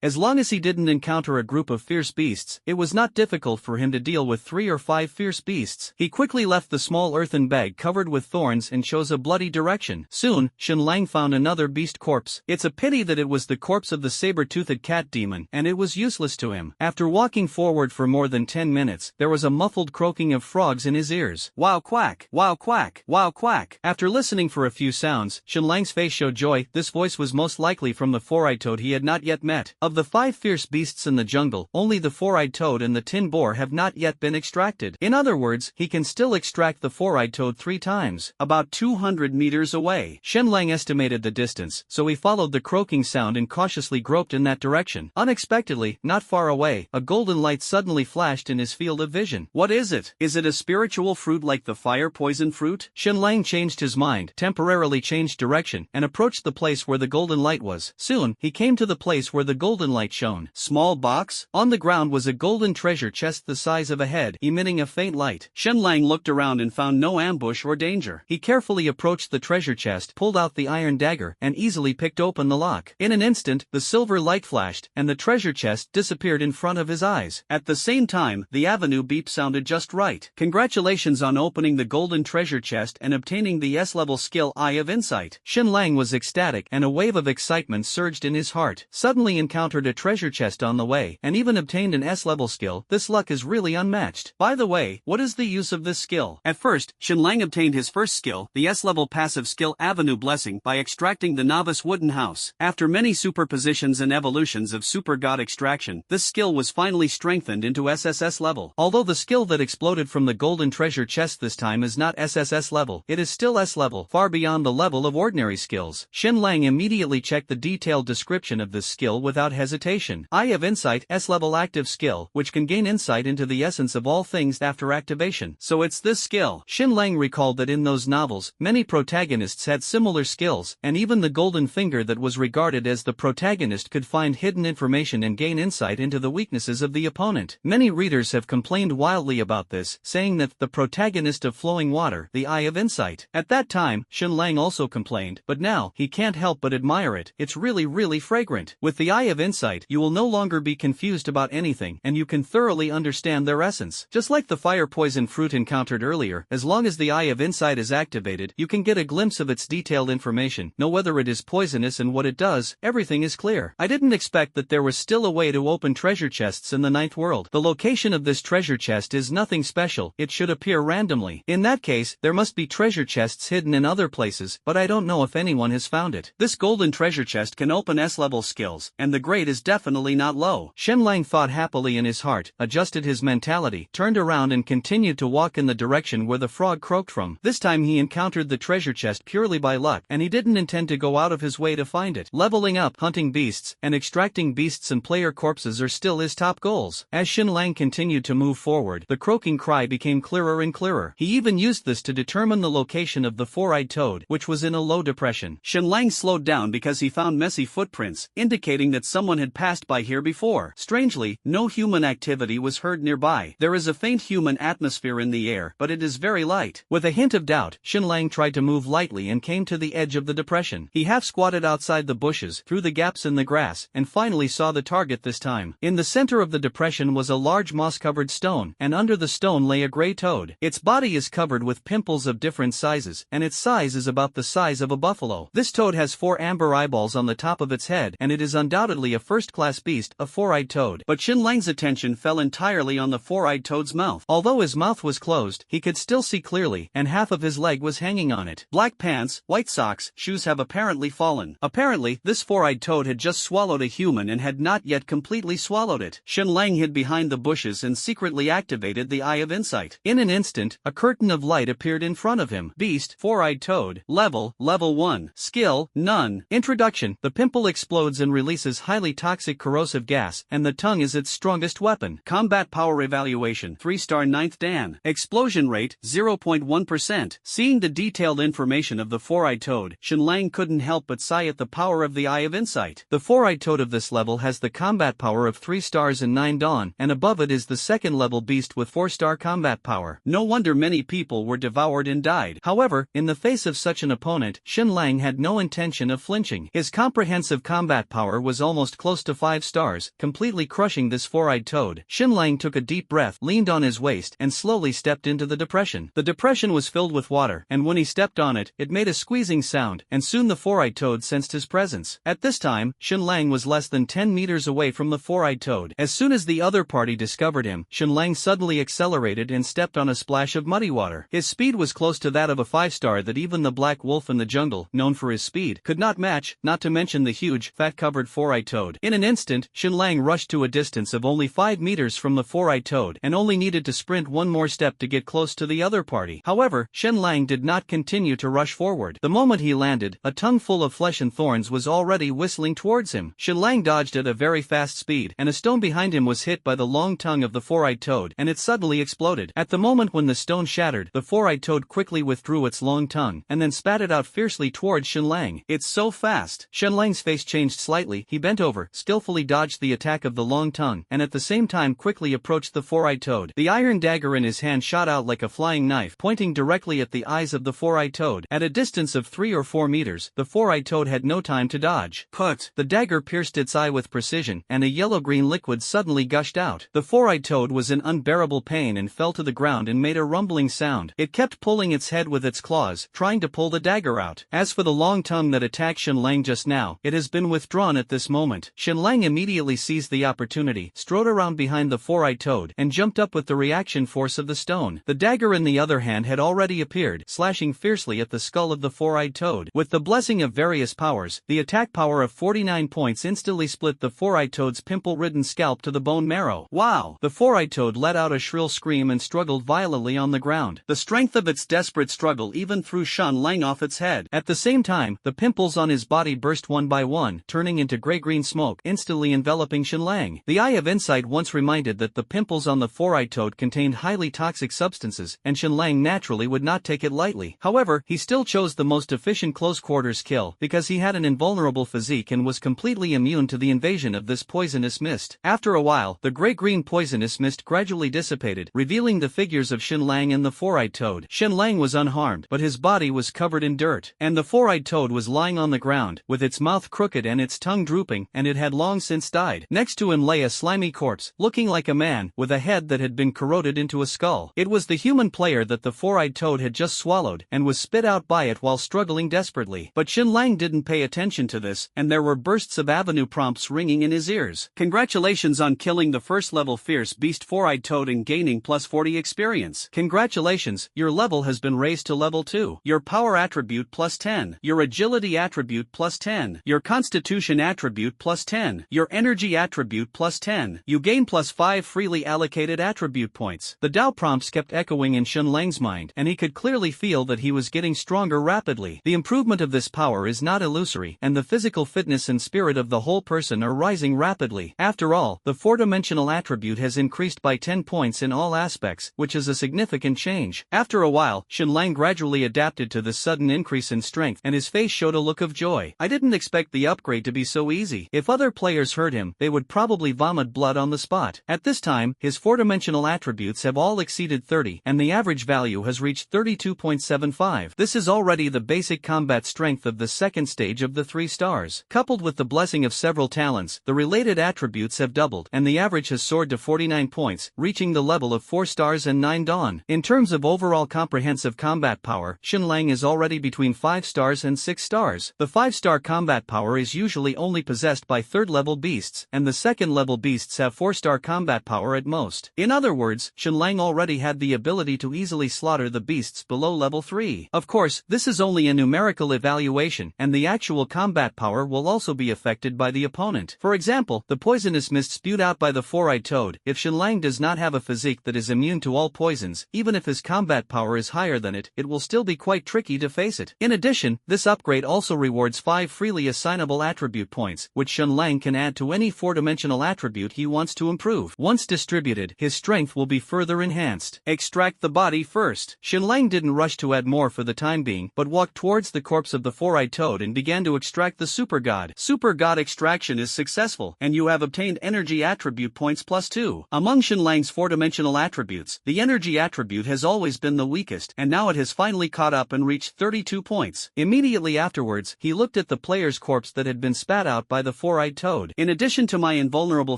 As long as he didn't encounter a group of fierce beasts, it was not difficult for him to deal with 3 or 5 fierce beasts. He quickly left the small earthen bag covered with thorns and chose a bloody direction. Soon, Shenlang found another beast corpse. It's a pity that it was the corpse of the saber-toothed cat demon, and it was useless to him. After walking forward for more than 10 minutes, there was a muffled croaking of frogs in his ears. Wow quack, wow quack, wow quack. After listening for a few sounds, Shenlang's face showed joy. This voice was most likely from the four-eyed toad he had not yet met. Of the 5 fierce beasts in the jungle, only the four-eyed toad and the tin boar have not yet been extracted. In other words, he can still extract the four-eyed toad 3 times, about 200 meters away. Shenlang estimated the distance, so he followed the croaking sound and cautiously groped in that direction. Unexpectedly, not far away, a golden light suddenly flashed in his field of vision. What is it? Is it a spiritual fruit like the fire poison fruit? Shenlang changed his mind, temporarily changed direction, and approached the place where the golden light was. Soon, he came to the place where the golden light shone. Small box? On the ground was a golden treasure chest the size of a head, emitting a faint light. Shenlang looked around and found no ambush or danger. He carefully approached the treasure chest, pulled out the iron dagger, and easily picked open the lock. In an instant, the silver light flashed, and the treasure chest disappeared in front of his eyes. At the same time, the avenue beep sounded just right. Congratulations on opening the golden treasure chest and obtaining the S-level skill Eye of Insight. Shenlang was ecstatic, and a wave of excitement surged in his heart. Suddenly encountered a treasure chest on the way, and even obtained an S-level skill. This luck is really unmatched. By the way, what is the use of this skill? At first, Shenlang obtained his first skill, the S-level passive skill Avenue Blessing, by extracting the novice wooden house. After many superpositions and evolutions of super god extraction, this skill was finally strengthened into SSS level. Although the skill that exploded from the golden treasure chest this time is not SSS level, it is still S level, far beyond the level of ordinary skills. Shenlang immediately checked the detailed description of this skill without hesitation. Eye of Insight, S-level active skill, which can gain insight into the essence of all things after activation. So it's this skill. Shenlang recalled that in those novels, many protagonists had similar skills, and even the golden finger that was regarded as the protagonist could find hidden information and gain insight into the weaknesses of the opponent. Many readers have complained wildly about this, saying that the protagonist of Flowing Water, the Eye of Insight. At that time, Shenlang also complained, but now, he can't help but admire it. It's really fragrant. With the Eye of Insight, you will no longer be confused about anything, and you can thoroughly understand their essence. Just like the fire poison fruit encountered earlier, as long as the Eye of Insight is activated, you can get a glimpse of its detailed information, know whether it is poisonous and what it does. Everything is clear. I didn't expect that there was still a way to open treasure chests in the 9th world. The location of this treasure chest is nothing special, it should appear randomly. In that case, there must be treasure chests hidden in other places, but I don't know if anyone has found it. This golden treasure chest can open S-level skills, and the grade is definitely not low. Shenlang thought happily in his heart, adjusted his mentality, turned around and continued to walk in the direction where the frog croaked from. This time he encountered the treasure chest purely by luck, and he didn't intend to go out of his way to find it. Leveling up, hunting beasts, and extracting beasts and player corpses are still his top goals. As Shenlang continued to move forward, the croaking cry became clearer and clearer. He even used this to determine the location of the four-eyed toad, which was in a low depression. Shenlang slowed down because he found messy footprints, indicating that someone had passed by here before. Strangely, no human activity was heard nearby. There is a faint human atmosphere in the air, but it is very light. With a hint of doubt, Shenlang tried to move lightly and came to the edge of the depression. He half-squatted outside the bushes, through the gaps in the grass, and finally saw the target this time. In the center of the depression was a large moss-covered stone, and under the stone lay a gray toad. Its body is covered with pimples of different sizes, and its size is about the size of a buffalo. This toad has 4 amber eyeballs on the top of its head, and it is undoubtedly a first-class beast, a four-eyed toad. But Shenlang's attention fell entirely on the four-eyed toad's mouth. Although his mouth was closed, he could still see clearly, and half of his leg was hanging on it. Black pants, white socks, shoes have apparently fallen. Apparently, this four-eyed toad had just swallowed a human and had not yet completely swallowed it. Shenlang hid behind the bushes and secretly activated the Eye of Insight. In an instant, a curtain of light appeared in front of him. Beast, four-eyed toad, level 1. Skill, none. Introduction. The pimple explodes and releases highly toxic corrosive gas, and the tongue is its strongest weapon. Combat power evaluation, 3-star 9th Dan. Explosion Vision rate, 0.1%. Seeing the detailed information of the four-eyed toad, Shenlang couldn't help but sigh at the power of the Eye of Insight. The four-eyed toad of this level has the combat power of 3 stars and 9 dawn, and above it is the second level beast with 4-star combat power. No wonder many people were devoured and died. However, in the face of such an opponent, Shenlang had no intention of flinching. His comprehensive combat power was almost close to 5 stars, completely crushing this four-eyed toad. Shenlang took a deep breath, leaned on his waist, and slowly stepped into the depression. The depression was filled with water, and when he stepped on it, it made a squeezing sound, and soon the four-eyed toad sensed his presence. At this time, Shenlang was less than 10 meters away from the four-eyed toad. As soon as the other party discovered him, Shenlang suddenly accelerated and stepped on a splash of muddy water. His speed was close to that of a 5-star that even the black wolf in the jungle, known for his speed, could not match, not to mention the huge, fat-covered four-eyed toad. In an instant, Shenlang rushed to a distance of only 5 meters from the four-eyed toad, and only needed to sprint one more step to get close to the other party. However, Shenlang did not continue to rush forward. The moment he landed, a tongue full of flesh and thorns was already whistling towards him. Shenlang dodged at a very fast speed, and a stone behind him was hit by the long tongue of the four-eyed toad, and it suddenly exploded. At the moment when the stone shattered, the four-eyed toad quickly withdrew its long tongue, and then spat it out fiercely towards Shenlang. It's so fast. Shenlang's face changed slightly. He bent over, skillfully dodged the attack of the long tongue, and at the same time quickly approached the four-eyed toad. The iron dagger in his hand shot out like a flying knife, pointing directly at the eyes of the four-eyed toad. At a distance of 3 or 4 meters, the four-eyed toad had no time to dodge. Put! The dagger pierced its eye with precision, and a yellow-green liquid suddenly gushed out. The four-eyed toad was in unbearable pain and fell to the ground and made a rumbling sound. It kept pulling its head with its claws, trying to pull the dagger out. As for the long tongue that attacked Shenlang just now, it has been withdrawn at this moment. Shenlang immediately seized the opportunity, strode around behind the four-eyed toad, and jumped up with the reaction force of the stone. The dagger in the other hand had already appeared, slashing fiercely at the skull of the four-eyed toad. With the blessing of various powers, the attack power of 49 points instantly split the four-eyed toad's pimple-ridden scalp to the bone marrow. Wow! The four-eyed toad let out a shrill scream and struggled violently on the ground. The strength of its desperate struggle even threw Shenlang off its head. At the same time, the pimples on his body burst one by one, turning into gray-green smoke, instantly enveloping Shenlang. The Eye of Insight once reminded that the pimples on the four-eyed toad contained highly toxic substances, and Shenlang naturally would not take it lightly. However, he still chose the most efficient close-quarters kill, because he had an invulnerable physique and was completely immune to the invasion of this poisonous mist. After a while, the gray-green poisonous mist gradually dissipated, revealing the figures of Shenlang and the four-eyed toad. Shenlang was unharmed, but his body was covered in dirt, and the four-eyed toad was lying on the ground, with its mouth crooked and its tongue drooping, and it had long since died. Next to him lay a slimy corpse, looking like a man, with a head that had been corroded into a skull. It was the human player that the four-eyed toad had just swallowed, and was spit out by it while struggling desperately. But Shenlang didn't pay attention to this, and there were bursts of avenue prompts ringing in his ears. Congratulations on killing the first-level fierce beast four-eyed toad and gaining plus 40 experience. Congratulations, your level has been raised to level 2. Your power attribute plus 10. Your agility attribute plus 10. Your constitution attribute plus 10. Your energy attribute plus 10. You gain plus 5 freely allocated attribute points. The Tao prompts kept echoing in Shenlang's mind, and he could clearly feel that he was getting stronger rapidly. The improvement of this power is not illusory, and the physical fitness and spirit of the whole person are rising rapidly. After all, the four-dimensional attribute has increased by 10 points in all aspects, which is a significant change. After a while, Shenlang gradually adapted to this sudden increase in strength, and his face showed a look of joy. I didn't expect the upgrade to be so easy. If other players heard him, they would probably vomit blood on the spot. At this time, his four-dimensional attributes have all exceeded 30, and the average value has reached 32.75. This is already the basic combat strength of the second stage of the 3 stars. Coupled with the blessing of several talents, the related attributes have doubled, and the average has soared to 49 points, reaching the level of 4 stars and 9 dawn. In terms of overall comprehensive combat power, Shenlang is already between 5 stars and 6 stars. The 5-star combat power is usually only possessed by 3rd-level beasts, and the 2nd-level beasts have 4-star combat power at most. In other words, Shenlang already had the ability to easily slaughter the beasts below level 3. Of course, this is only a numerical evaluation, and the actual combat power will also be affected by the opponent. For example, the poisonous mist spewed out by the four-eyed toad. If Shenlang does not have a physique that is immune to all poisons, even if his combat power is higher than it, it will still be quite tricky to face it. In addition, this upgrade also rewards 5 freely assignable attribute points, which Shenlang can add to any 4-dimensional attribute he wants to improve. Once distributed, his strength will be further enhanced. extract the body first. Shenlang didn't rush to add more for the time being, but walked towards the corpse of the four-eyed toad and began to extract the super god. Super god extraction is successful, and you have obtained energy attribute points +2. Among Shenlang's four-dimensional attributes, the energy attribute has always been the weakest, and now it has finally caught up and reached 32 points. Immediately afterwards, he looked at the player's corpse that had been spat out by the four-eyed toad. In addition to my invulnerable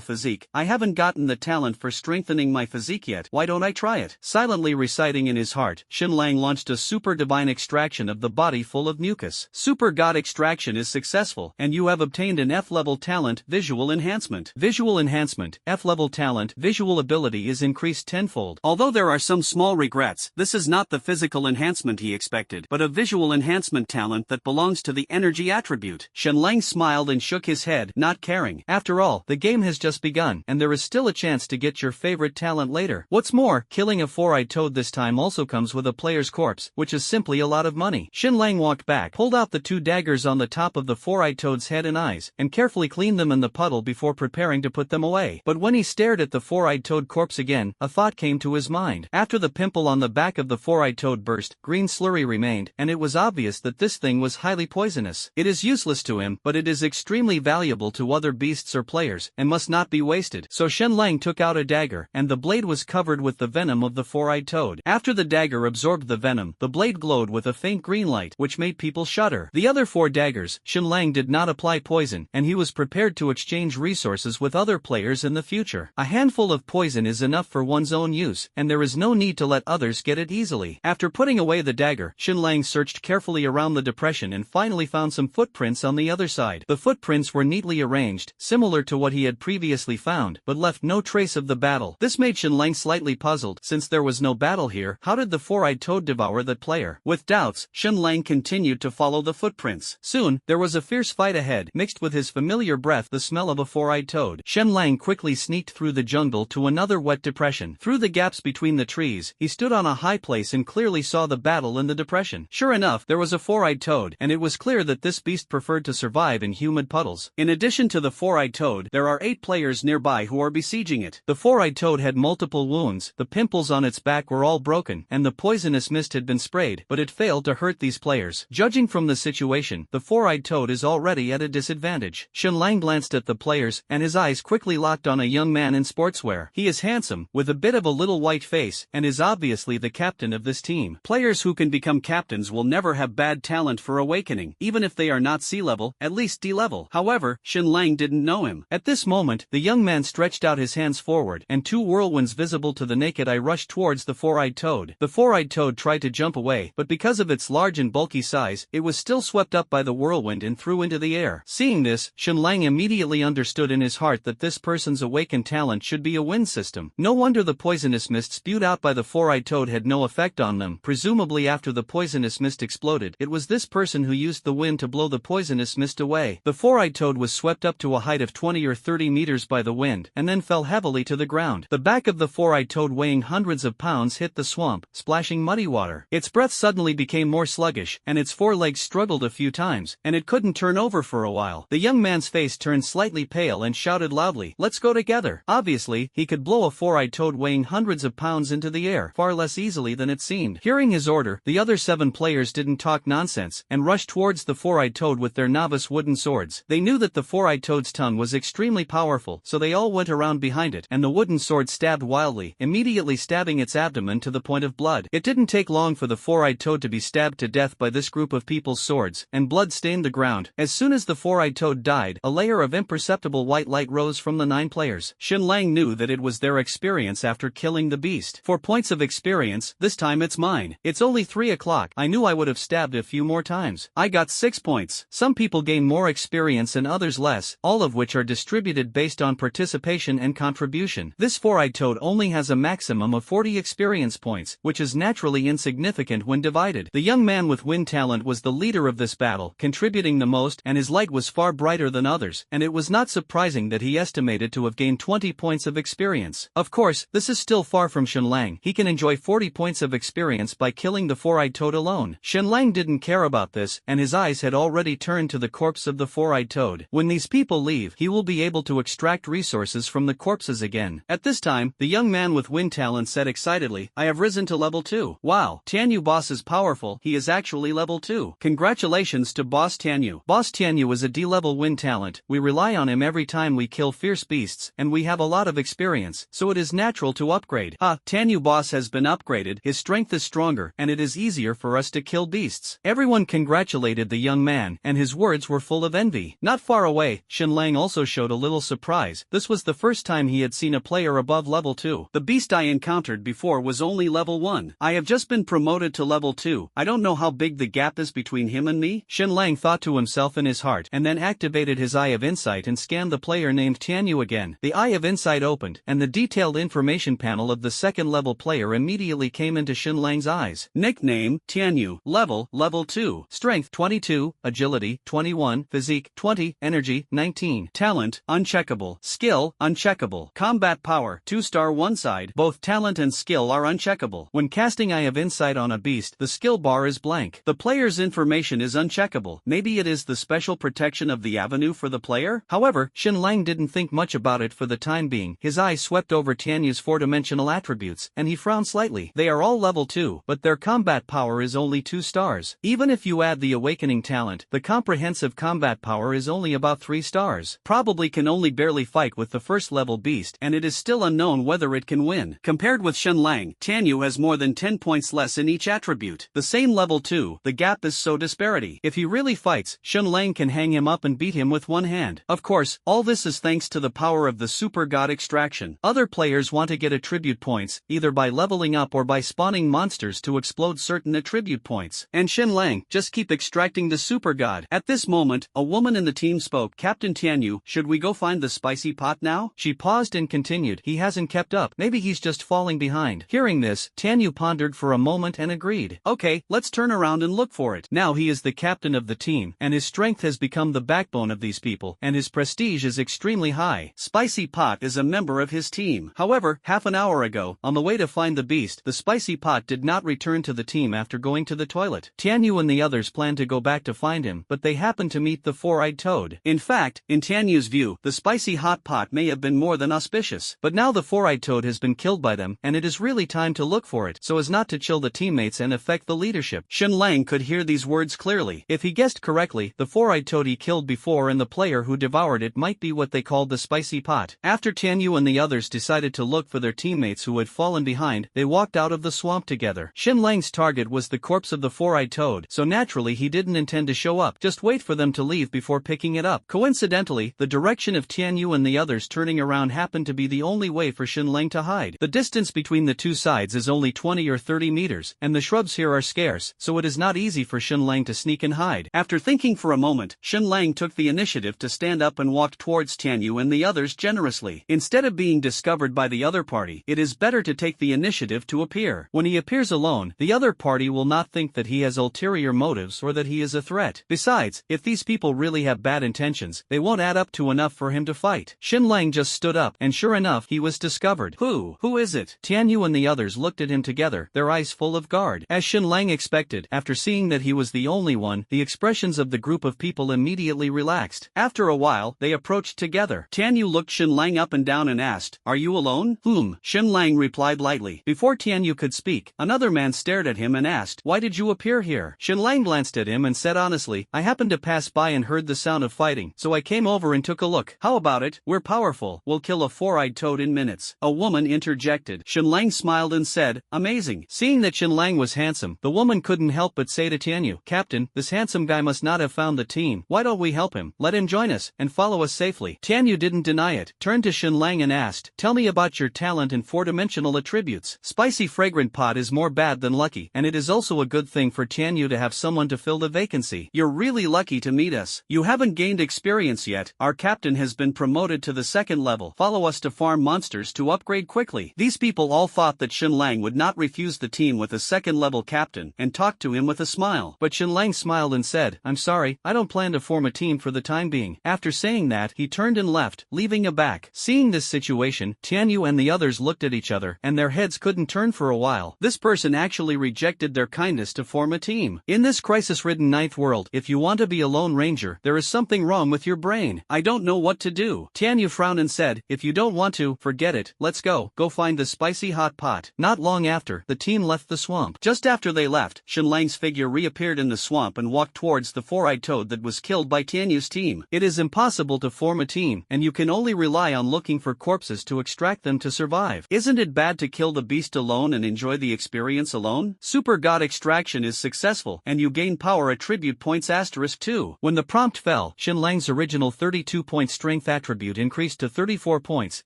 physique, I haven't gotten the talent for strengthening my physique yet. Why don't I try it? Silently reciting in his heart, Shenlang launched a super divine extraction of the body full of mucus. Super god extraction is successful, and you have obtained an F-level talent, visual enhancement. Visual enhancement, F-level talent, visual ability is increased tenfold. Although there are some small regrets, this is not the physical enhancement he expected, but a visual enhancement talent that belongs to the energy attribute. Shenlang smiled and shook his head, not caring. After all, the game has just begun, and there is still a chance to get your favorite talent later. What's more, killing a four-eyed toad this time also comes with a player's corpse, which is simply a lot of money. Shenlang walked back, pulled out the two daggers on the top of the four-eyed toad's head and eyes, and carefully cleaned them in the puddle before preparing to put them away. But when he stared at the four-eyed toad corpse again, a thought came to his mind. After the pimple on the back of the four-eyed toad burst, green slurry remained, and it was obvious that this thing was highly poisonous. It is useless to him, but it is extremely valuable to other beasts or players, and must not be wasted. So Shenlang took out a dagger, and the blade was covered with the venom of the four-eyed toad. After the dagger absorbed the venom, the blade glowed with a faint green light, which made people shudder. The other four daggers, Shenlang did not apply poison, and he was prepared to exchange resources with other players in the future. A handful of poison is enough for one's own use, and there is no need to let others get it easily. After putting away the dagger, Shenlang searched carefully around the depression and finally found some footprints on the other side. The footprints were neatly arranged, similar to what he had previously found, but left no trace of the battle. This made Shenlang slightly puzzled. Since there was no battle here, how did the four-eyed toad devour that player? With doubts, Shenlang continued to follow the footprints. Soon, there was a fierce fight ahead, mixed with his familiar breath the smell of a four-eyed toad. Shenlang quickly sneaked through the jungle to another wet depression. Through the gaps between the trees, he stood on a high place and clearly saw the battle in the depression. Sure enough, there was a four-eyed toad, and it was clear that this beast preferred to survive in humid puddles. In addition to the four-eyed toad, there are 8 players nearby who are besieging it. The four-eyed toad had multiple wounds, the pimples on its back were all broken, and the poisonous mist had been sprayed, but it failed to hurt these players. Judging from the situation, the four-eyed toad is already at a disadvantage. Shenlang glanced at the players, and his eyes quickly locked on a young man in sportswear. He is handsome, with a bit of a little white face, and is obviously the captain of this team. Players who can become captains will never have bad talent for awakening, even if they are not C-level, at least D-level. However, Shenlang didn't know him. At this moment, the young man stretched out his hands forward, and 2 whirlwinds visible to the naked eye rushed towards the four-eyed toad. The four-eyed toad tried to jump away, but because of its large and bulky size, it was still swept up by the whirlwind and threw into the air. Seeing this, Shenlang immediately understood in his heart that this person's awakened talent should be a wind system. No wonder the poisonous mist spewed out by the four-eyed toad had no effect on them. Presumably after the poisonous mist exploded, it was this person who used the wind to blow the poisonous mist away. The four-eyed toad was swept up to a height of 20 or 30 meters by the wind, and then fell heavily to the ground. The back of the four-eyed toad weighing hundreds of pounds hit the swamp, splashing muddy water. Its breath suddenly became more sluggish, and its forelegs struggled a few times, and it couldn't turn over for a while. The young man's face turned slightly pale and shouted loudly, "Let's go together." Obviously, he could blow a four-eyed toad weighing hundreds of pounds into the air, far less easily than it seemed. Hearing his order, the other 7 players didn't talk nonsense, and rushed towards the four-eyed toad with their novice wooden swords. They knew that the four-eyed toad's tongue was extremely powerful, so they all went around behind it, and the wooden sword stabbed wildly, immediately stabbing its abdomen to the point of blood. It didn't take long for the four-eyed toad to be stabbed to death by this group of people's swords, and blood stained the ground. As soon as the four-eyed toad died, a layer of imperceptible white light rose from the 9 players. Shenlang knew that it was their experience after killing the beast. For points of experience, this time it's mine. It's only 3 o'clock. I knew I would have stabbed a few more times. I got 6 points. Some people gain more experience and others less, all of which are distributed based on participation and contribution. This four-eyed toad only has a maximum of 40 experience points, which is naturally insignificant when divided. The young man with wind talent was the leader of this battle, contributing the most, and his light was far brighter than others, and it was not surprising that he estimated to have gained 20 points of experience. Of course, this is still far from Shenlang. He can enjoy 40 points of experience by killing the four-eyed toad alone. Shenlang didn't care about this, and his eyes had already turned to the corpse of the four-eyed toad. When these people leave, he will be able to extract resources from the corpses again. At this time, the young man with wind talent said excitedly, I have risen to level 2. Wow, Tianyu boss is powerful, he is actually level 2. Congratulations to Boss Tianyu. Boss Tianyu is a D-level wind talent, we rely on him every time we kill fierce beasts, and we have a lot of experience, so it is natural to upgrade. Tianyu boss has been upgraded, his strength is stronger, and it is easier for us to kill beasts. Everyone congratulated the young man, and his words were full of envy. Not far away, Xinlang also showed a little surprise. This was the first time he had seen a player above level 2. The beast I encountered before was only level 1. I have just been promoted to level 2. I don't know how big the gap is between him and me. Xinlang thought to himself in his heart, and then activated his Eye of Insight and scanned the player named Tianyu again. The Eye of Insight opened, and the detailed information panel of the second level player immediately came into Xinlang's eyes. Nickname, Tianyu. Level 2. Strength, 22, Agility, 21, Physique, 20, Energy, 19. Talent, uncheckable. Skill, uncheckable. Combat power, 2-star one side. Both talent and skill are uncheckable. When casting Eye of Insight on a beast, the skill bar is blank. The player's information is uncheckable. Maybe it is the special protection of the avenue for the player? However, Xinlang didn't think much about it for the time being. His eye swept over Tianyu's 4-dimensional attributes, and he frowned slightly. They are all level 2, but their combat power is only 2 stars. Even if you add the awakening talent, the comprehensive combat power is only about 3 stars. Probably can only barely fight with the first level beast, and it is still unknown whether it can win. Compared with Xinlang, Tianyu has more than 10 points less in each attribute. The same level 2, the gap is so disparity. If he really fights, Xinlang can hang him up and beat him with one hand. Of course, all this is thanks to the power of the super god extraction. Other players want to get attribute points, either by leveling up or by spawning monsters to explode certain attribute points. And Xinlang, just keep extracting the super god. At this moment, a woman in the team spoke. Captain Tianyu, should we go find the spicy pot now? She paused and continued, he hasn't kept up. Maybe he's just falling behind. Hearing this, Tianyu pondered for a moment and agreed. Okay, let's turn around and look for it. Now he is the captain of the team, and his strength has become the backbone of these people, and his prestige is extremely high. Spicy Pot is a member of his team. However, half an hour ago, on the way to find the beast, the Spicy Pot did not return to the team after going to the toilet. Tianyu and the others planned to go back to find him, but they happened to meet the four-eyed toad. In fact, in Tianyu's view, the Spicy Hot Pot may have been more than auspicious. But now the four-eyed toad has been killed by them, and it is really time to look for it, so as not to chill the teammates and affect the leadership. Xinlang could hear these words clearly. If he guessed correctly, the four-eyed toad he killed before and the player who devoured it might be what they called the Spicy Pot. After Tianyu and the others decided to look for their teammates who had fallen behind, they walked out of the swamp together. Xinlang's target was the corpse of the four-eyed toad, so naturally he didn't intend to show up, just wait for them to leave before picking it up. Coincidentally, the direction of Tianyu and the others turning around happened to be the only way for Xinlang to hide. The distance between the two sides is only 20 or 30 meters, and the shrubs here are scarce, so it is not easy for Xinlang to sneak and hide. After thinking for a moment, Xinlang took the initiative to stand up and walked towards Tianyu and the others generously. Instead of being discovered by the other party, it is better to take the initiative to appear. When he appears alone, the other party will not think that he has ulterior motives or that he is a threat. Besides, if these people really have bad intentions, they won't add up to enough for him to fight. Xinlang just stood up, and sure enough, he was discovered. Who is it? Tianyu and the others looked at him together, their eyes full of guard. As Xinlang expected, after seeing that he was the only one, the expressions of the group of people immediately relaxed. After a while, they approached together. Tianyu looked Xinlang up and down and asked, "Are you alone?" Xinlang replied lightly. Before Tianyu could speak, another man stared at him and asked, "Why did you appear here?" Xinlang glanced at him and said honestly, "I happened to pass by and heard the sound of fighting, so I came over and took a look. How about it? We're powerful. We'll kill a four-eyed toad in minutes." A woman interjected. Xinlang smiled and said, "Amazing." Seeing that Xinlang was handsome, the woman couldn't help but say to Tianyu, "Captain, this handsome guy must not have found the team. Why don't we help him? Let him join us, and follow us safely." Tianyu didn't deny it, turned to Xinlang and asked, "Tell me about your talent and four-dimensional attributes." Spicy Fragrant Pot is more bad than lucky, and it is also a good thing for Tianyu to have someone to fill the vacancy. "You're really lucky to meet us. You haven't gained experience yet. Our captain has been promoted to the second level. Follow us to farm monsters to upgrade quickly." These people all thought that Xinlang would not refuse the team with a second-level captain, and talked to him with a smile. But Xinlang smiled and said, "I'm sorry, I don't plan to form a team for the time being." After saying that, he turned and left, leaving aback. Seeing this situation, Tianyu and the others looked at each other, and their heads couldn't turn for a while. This person actually rejected their kindness to form a team. In this crisis-ridden ninth world, if you want to be a lone ranger, there is something wrong with your brain. "I don't know what to do." Tianyu frowned and said, "If you don't want to, forget it. Let's go. Go find the Spicy hot pot. Not long after, the team left the swamp. Just after they left, Shenlang's figure reappeared in the swamp and walked towards the four-eyed toad that was killed by Tianyu's team. It is impossible to form a team, and you can only rely on looking for corpses to extract them to survive. Isn't it bad to kill the beast alone and enjoy the experience alone? Super God extraction is successful, and you gain power attribute points *2. When the prompt fell, Shenlang's original 32-point strength attribute increased to 34 points,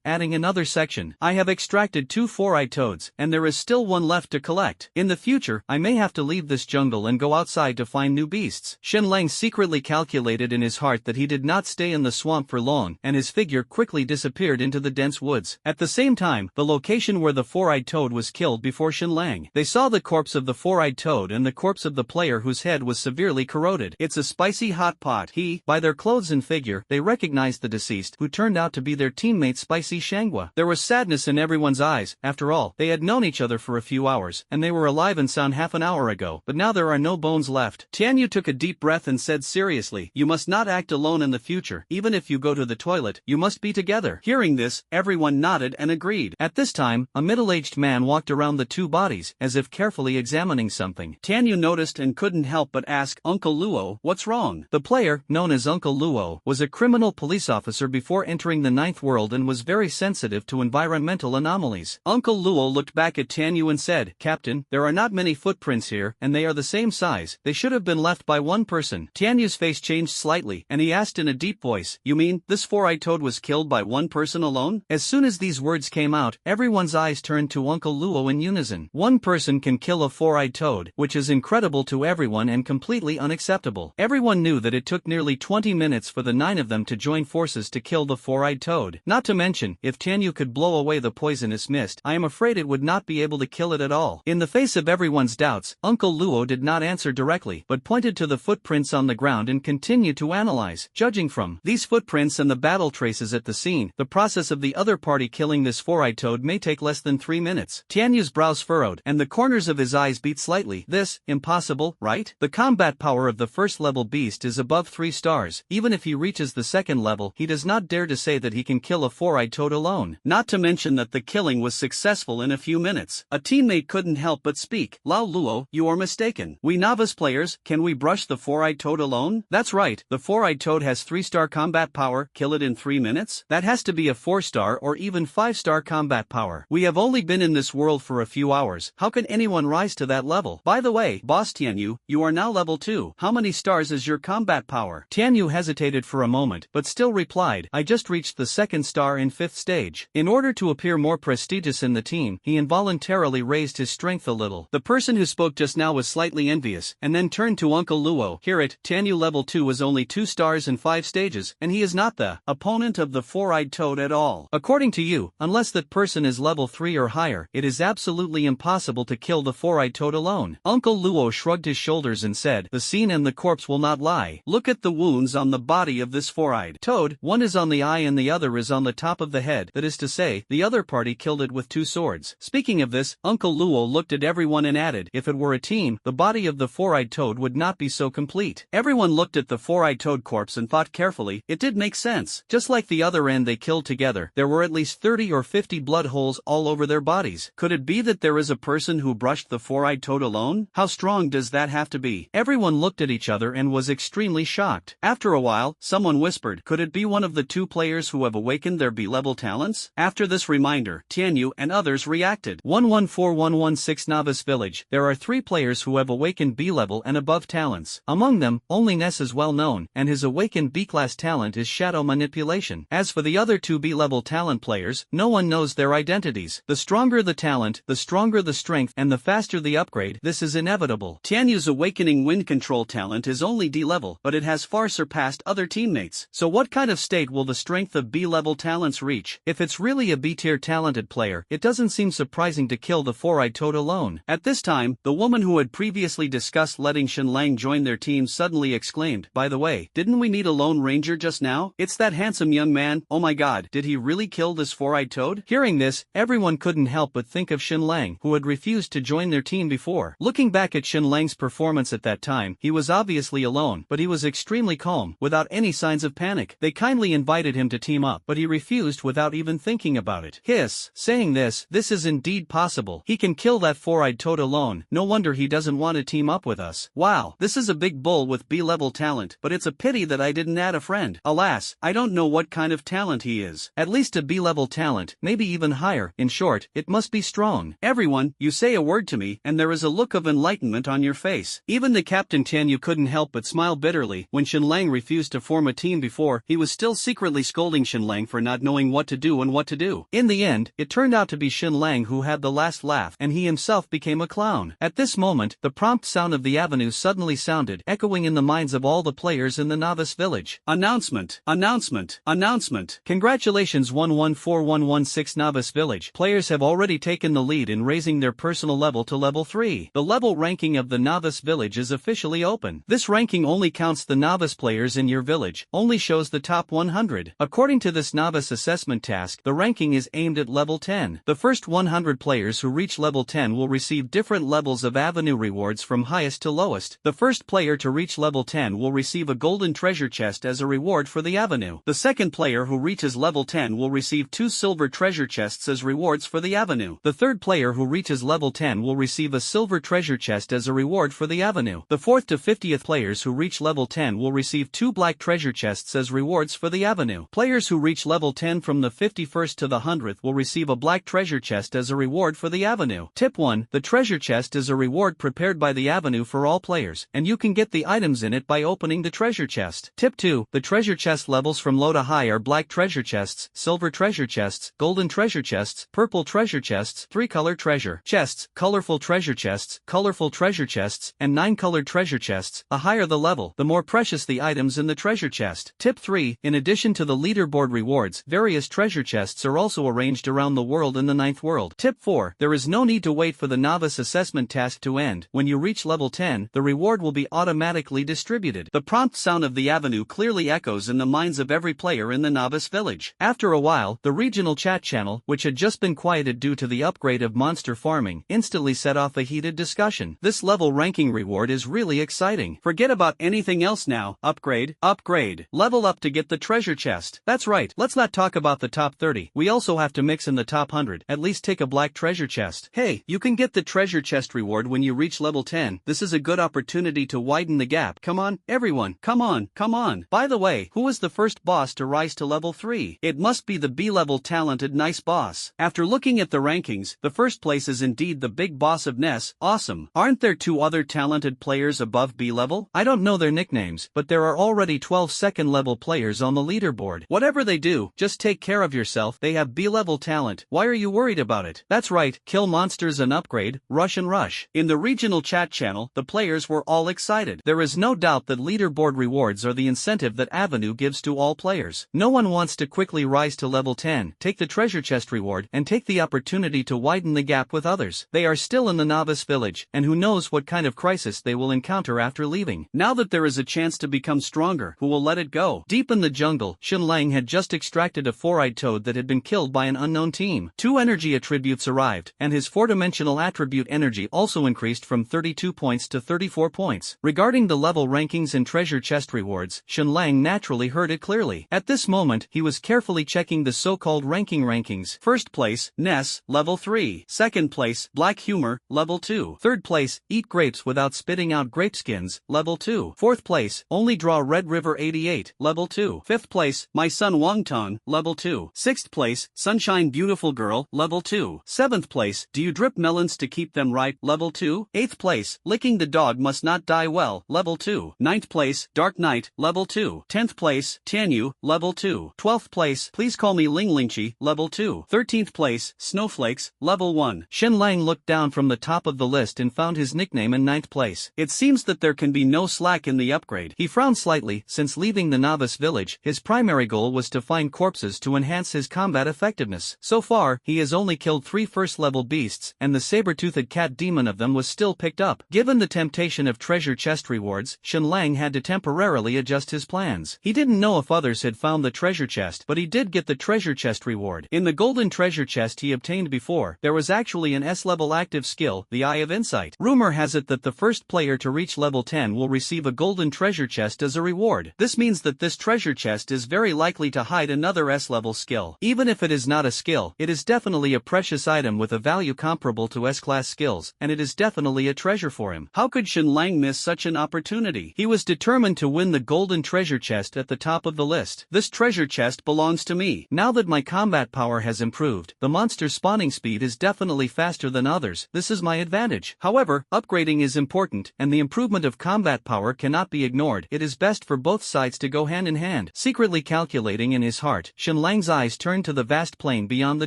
adding another section. I have extracted 2 four-eyed toads, and there is still one left to collect. In the future, I may have to leave this jungle and go outside to find new beasts. Shenlang secretly calculated in his heart that he did not stay in the swamp for long, and his figure quickly disappeared into the dense woods. At the same time, the location where the four-eyed toad was killed before Shenlang. They saw the corpse of the four-eyed toad and the corpse of the player whose head was severely corroded. It's a spicy hot pot. By their clothes and figure, they recognized the deceased, who turned out to be their teammate Spicy Shangwa. There was sadness in everyone's eyes. After all, they had known each other for a few hours, and they were alive and sound half an hour ago, but now there are no bones left. Tianyu took a deep breath and said seriously, "You must not act alone in the future. Even if you go to the toilet, you must be together." Hearing this, everyone nodded and agreed. At this time, a middle-aged man walked around the two bodies, as if carefully examining something. Tianyu noticed and couldn't help but ask, "Uncle Luo, what's wrong?" The player, known as Uncle Luo, was a criminal police officer before entering the ninth world and was very sensitive to environmental anomalies. Uncle Luo looked back at Tianyu and said, "Captain, there are not many footprints here, and they are the same size. They should have been left by one person." Tianyu's face changed slightly, and he asked in a deep voice, "You mean, this four-eyed toad was killed by one person alone?" As soon as these words came out, everyone's eyes turned to Uncle Luo in unison. One person can kill a four-eyed toad, which is incredible to everyone and completely unacceptable. Everyone knew that it took nearly 20 minutes for the 9 of them to join forces to kill the four-eyed toad. Not to mention, if Tianyu could blow away the poisonous mist, I am afraid it would not be able to kill it at all. In the face of everyone's doubts, Uncle Luo did not answer directly, but pointed to the footprints on the ground and continued to analyze. Judging from these footprints and the battle traces at the scene, the process of the other party killing this four-eyed toad may take less than 3 minutes. Tianyu's brows furrowed, and the corners of his eyes beat slightly. This, impossible, right? The combat power of the first-level beast is above 3 stars. Even if he reaches the second level, he does not dare to say that he can kill a four-eyed toad alone. Not to mention that the killing was successful in a few minutes. A teammate couldn't help but speak. "Lao Luo, you are mistaken. We novice players, can we brush the four-eyed toad alone?" "That's right, the four-eyed toad has 3-star combat power. Kill it in 3 minutes? That has to be a 4-star or even 5-star combat power. We have only been in this world for a few hours. How can anyone rise to that level? By the way, Boss Tianyu, you are now level 2. How many stars is your combat power?" Tianyu hesitated for a moment, but still replied, "I just reached the 2nd star in 5th stage." In order to appear more prestigious in the team, he involuntarily raised his strength a little. The person who spoke just now was slightly envious, and then turned to Uncle Luo. "Hear it, Tianyu level 2 was only 2 stars in 5 stages, and he is not the opponent of the four-eyed toad at all. According to you, unless that person is level 3 or higher, it is absolutely impossible to kill the four-eyed toad alone." Uncle Luo shrugged his shoulders and said, "The scene and the corpse will not lie. Look at the wounds on the body of this four-eyed toad. One is on the eye and the other is on the top of the head. That is to say, the other party killed it with 2 swords." Speaking of this, Uncle Luo looked at everyone and added, "If it were a team, the body of the four-eyed toad would not be so complete." Everyone looked at the four-eyed toad corpse and thought carefully. It did make sense. Just like the other end they killed together, there were at least 30 or 50 blood holes all over their bodies. Could it be that there is a person who brushed the four-eyed toad alone? How strong does that have to be? Everyone looked at each other and was extremely shocked. After a while, someone whispered, "Could it be one of the 2 players who have awakened their B-level talents?" After this reminder, Tianyu and others reacted. 114116 Novice Village. There are 3 players who have awakened B-level and above talents. Among them, only Ness is well known, and his awakened B-class talent is shadow manipulation. As for the other 2 B-level talent players, no one knows their identities. The stronger the talent, the stronger the strength, and the faster the upgrade. This is inevitable. Tianyu's awakening wind control talent is only D-level, but it has far surpassed other teammates. So what kind of state will the strength of B-level talents reach? If it's really a B-tier talented player, it doesn't seem surprising to kill the four-eyed toad alone. At this time, the woman who had previously discussed letting Shenlang join their team suddenly exclaimed, "By the way, didn't we need a lone ranger just now? It's that handsome young man. Oh my god, did he really kill this four-eyed toad?" Hearing this, everyone couldn't help but think of Shenlang, who had refused to join their team before. Looking back at Shenlang's performance at that time, he was obviously alone, but he was extremely calm, without any signs of panic. They kindly invited him to team up, but he refused without even thinking about it. Hiss. Saying this, Yes, this is indeed possible. He can kill that four-eyed toad alone, no wonder he doesn't want to team up with us. Wow, this is a big bull with B-level talent, but it's a pity that I didn't add a friend. Alas, I don't know what kind of talent he is. At least a B-level talent, maybe even higher. In short, it must be strong. Everyone, you say a word to me, and there is a look of enlightenment on your face. Even the Captain Tianyu couldn't help but smile bitterly when Xinlang refused to form a team before. He was still secretly scolding Xinlang for not knowing what to do and what to do. In the end, it turned out to be Xinlang who had the last laugh, and he himself became a clown. At this moment, the prompt sound of the avenue suddenly sounded, echoing in the minds of all the players in the novice village. Announcement! Announcement! Announcement! Congratulations 114116 Novice Village. Players have already taken the lead in raising their personal level to level 3. The level ranking of the novice village is officially open. This ranking only counts the novice players in your village, only shows the top 100. According to this novice assessment task, the ranking is aimed at level 10. The first 100 players who reach level 10 will receive different levels of avenue rewards from highest to lowest. The first player to reach level 10 will receive a golden treasure chest as a reward for the avenue. The second player who reaches level 10 will receive 2 silver treasure chests as rewards for the avenue. The third player who reaches level 10 will receive a silver treasure chest as a reward for the avenue. The 4th to 50th players who reach level 10 will receive 2 black treasure chests as rewards for the avenue. Players who reach level 10 from the 51st to the 100th will receive a black treasure chest as a reward for the avenue. Tip 1. The treasure chest is a reward prepared by the avenue for all players, and you can get the items in it by opening the treasure chest. Tip 2. The treasure chest levels from low to high are black treasure chests, silver treasure chests, golden treasure chests, purple treasure chests, 3-color treasure chests, colorful treasure chests, and 9-colored treasure chests. The higher the level, the more precious the items in the treasure chest. Tip 3. In addition to the leaderboard rewards, various treasure chests are also arranged around the world in the 9th world. Tip 4. There is no need to wait for the novice assessment task to end. When you reach level 10, the reward will be automatically distributed. The prompt sound of the avenue clearly echoes in the minds of every player in the novice village. After a while, the regional chat channel, which had just been quieted due to the upgrade of monster farming, instantly set off a heated discussion. This level ranking reward is really exciting. Forget about anything else now. Upgrade, upgrade. Level up to get the treasure chest. That's right, let's not talk about the top 30. We also have to mix in the top 100. At least take a black treasure chest. Hey, you can get the treasure chest reward when you reach level 10. This is a good opportunity to widen the gap. Come on, everyone. Come on, come on. By the way, who was the first boss to rise to level 3? It must be the B-level talented nice boss. After looking at the rankings, the first place is indeed the big boss of Ness. Awesome. Aren't there 2 other talented players above B-level? I don't know their nicknames, but there are already 12 second-level players on the leaderboard. Whatever they do, just take care of yourself. They have B-level talent. Why are you worried about it? That's right, kill monsters and upgrade, rush and rush. In the regional chat channel, the players were all excited. There is no doubt that leaderboard rewards are the incentive that Avenue gives to all players. No one wants to quickly rise to level 10, take the treasure chest reward, and take the opportunity to widen the gap with others. They are still in the novice village, and who knows what kind of crisis they will encounter after leaving. Now that there is a chance to become stronger, who will let it go? Deep in the jungle, Xinlang had just extracted a four-eyed toad that had been killed by an unknown team. 2 energy attributes arrived, and his 4-dimensional attribute energy also increased from 32 points to 34 points. Regarding the level rankings and treasure chest rewards, Xinlang naturally heard it clearly. At this moment, he was carefully checking the so-called rankings. First place, Ness, level 3. Second place, Black Humor, level 2. Third place, Eat Grapes Without Spitting Out Grape Skins, level 2. Fourth place, Only Draw Red River 88, level 2. Fifth place, My Son Wongton, level 2. Sixth place, Sunshine Beautiful Girl, level 2. Seventh place, Do You Drip Melons to Keep Them Ripe, level 2. Eighth place, Licking the Dog Must Not Die Well, level 2. Ninth place, Dark Knight, level 2. 10th place, Tianyu, level 2. 12th place, Please Call Me Ling Lingchi, level 2. 13th place, Snowflakes, level 1. Xinlang looked down from the top of the list and found his nickname in 9th place. It seems that there can be no slack in the upgrade. He frowned slightly, since leaving the novice village, his primary goal was to find corpses to enhance his combat effectiveness. So far, he has only killed 3 first-level beasts, and the saber-toothed cat demon of them was still picked up. Given the temptation of treasure chest rewards, Xinlang had to temporarily adjust his plans. He didn't know if others had found the treasure chest, but he did get the treasure chest reward. In the golden treasure chest he obtained before, there was actually an S-level active skill, the Eye of Insight. Rumor has it that the first player to reach level 10 will receive a golden treasure chest as a reward. This means that this treasure chest is very likely to hide another S-level skill. Even if it is not a skill, it is definitely definitely a precious item with a value comparable to S-class skills, and it is definitely a treasure for him. How could Shen Lang miss such an opportunity? He was determined to win the golden treasure chest at the top of the list. This treasure chest belongs to me. Now that my combat power has improved, the monster's spawning speed is definitely faster than others. This is my advantage. However, upgrading is important, and the improvement of combat power cannot be ignored. It is best for both sides to go hand in hand. Secretly calculating in his heart, Shen Lang's eyes turned to the vast plain beyond the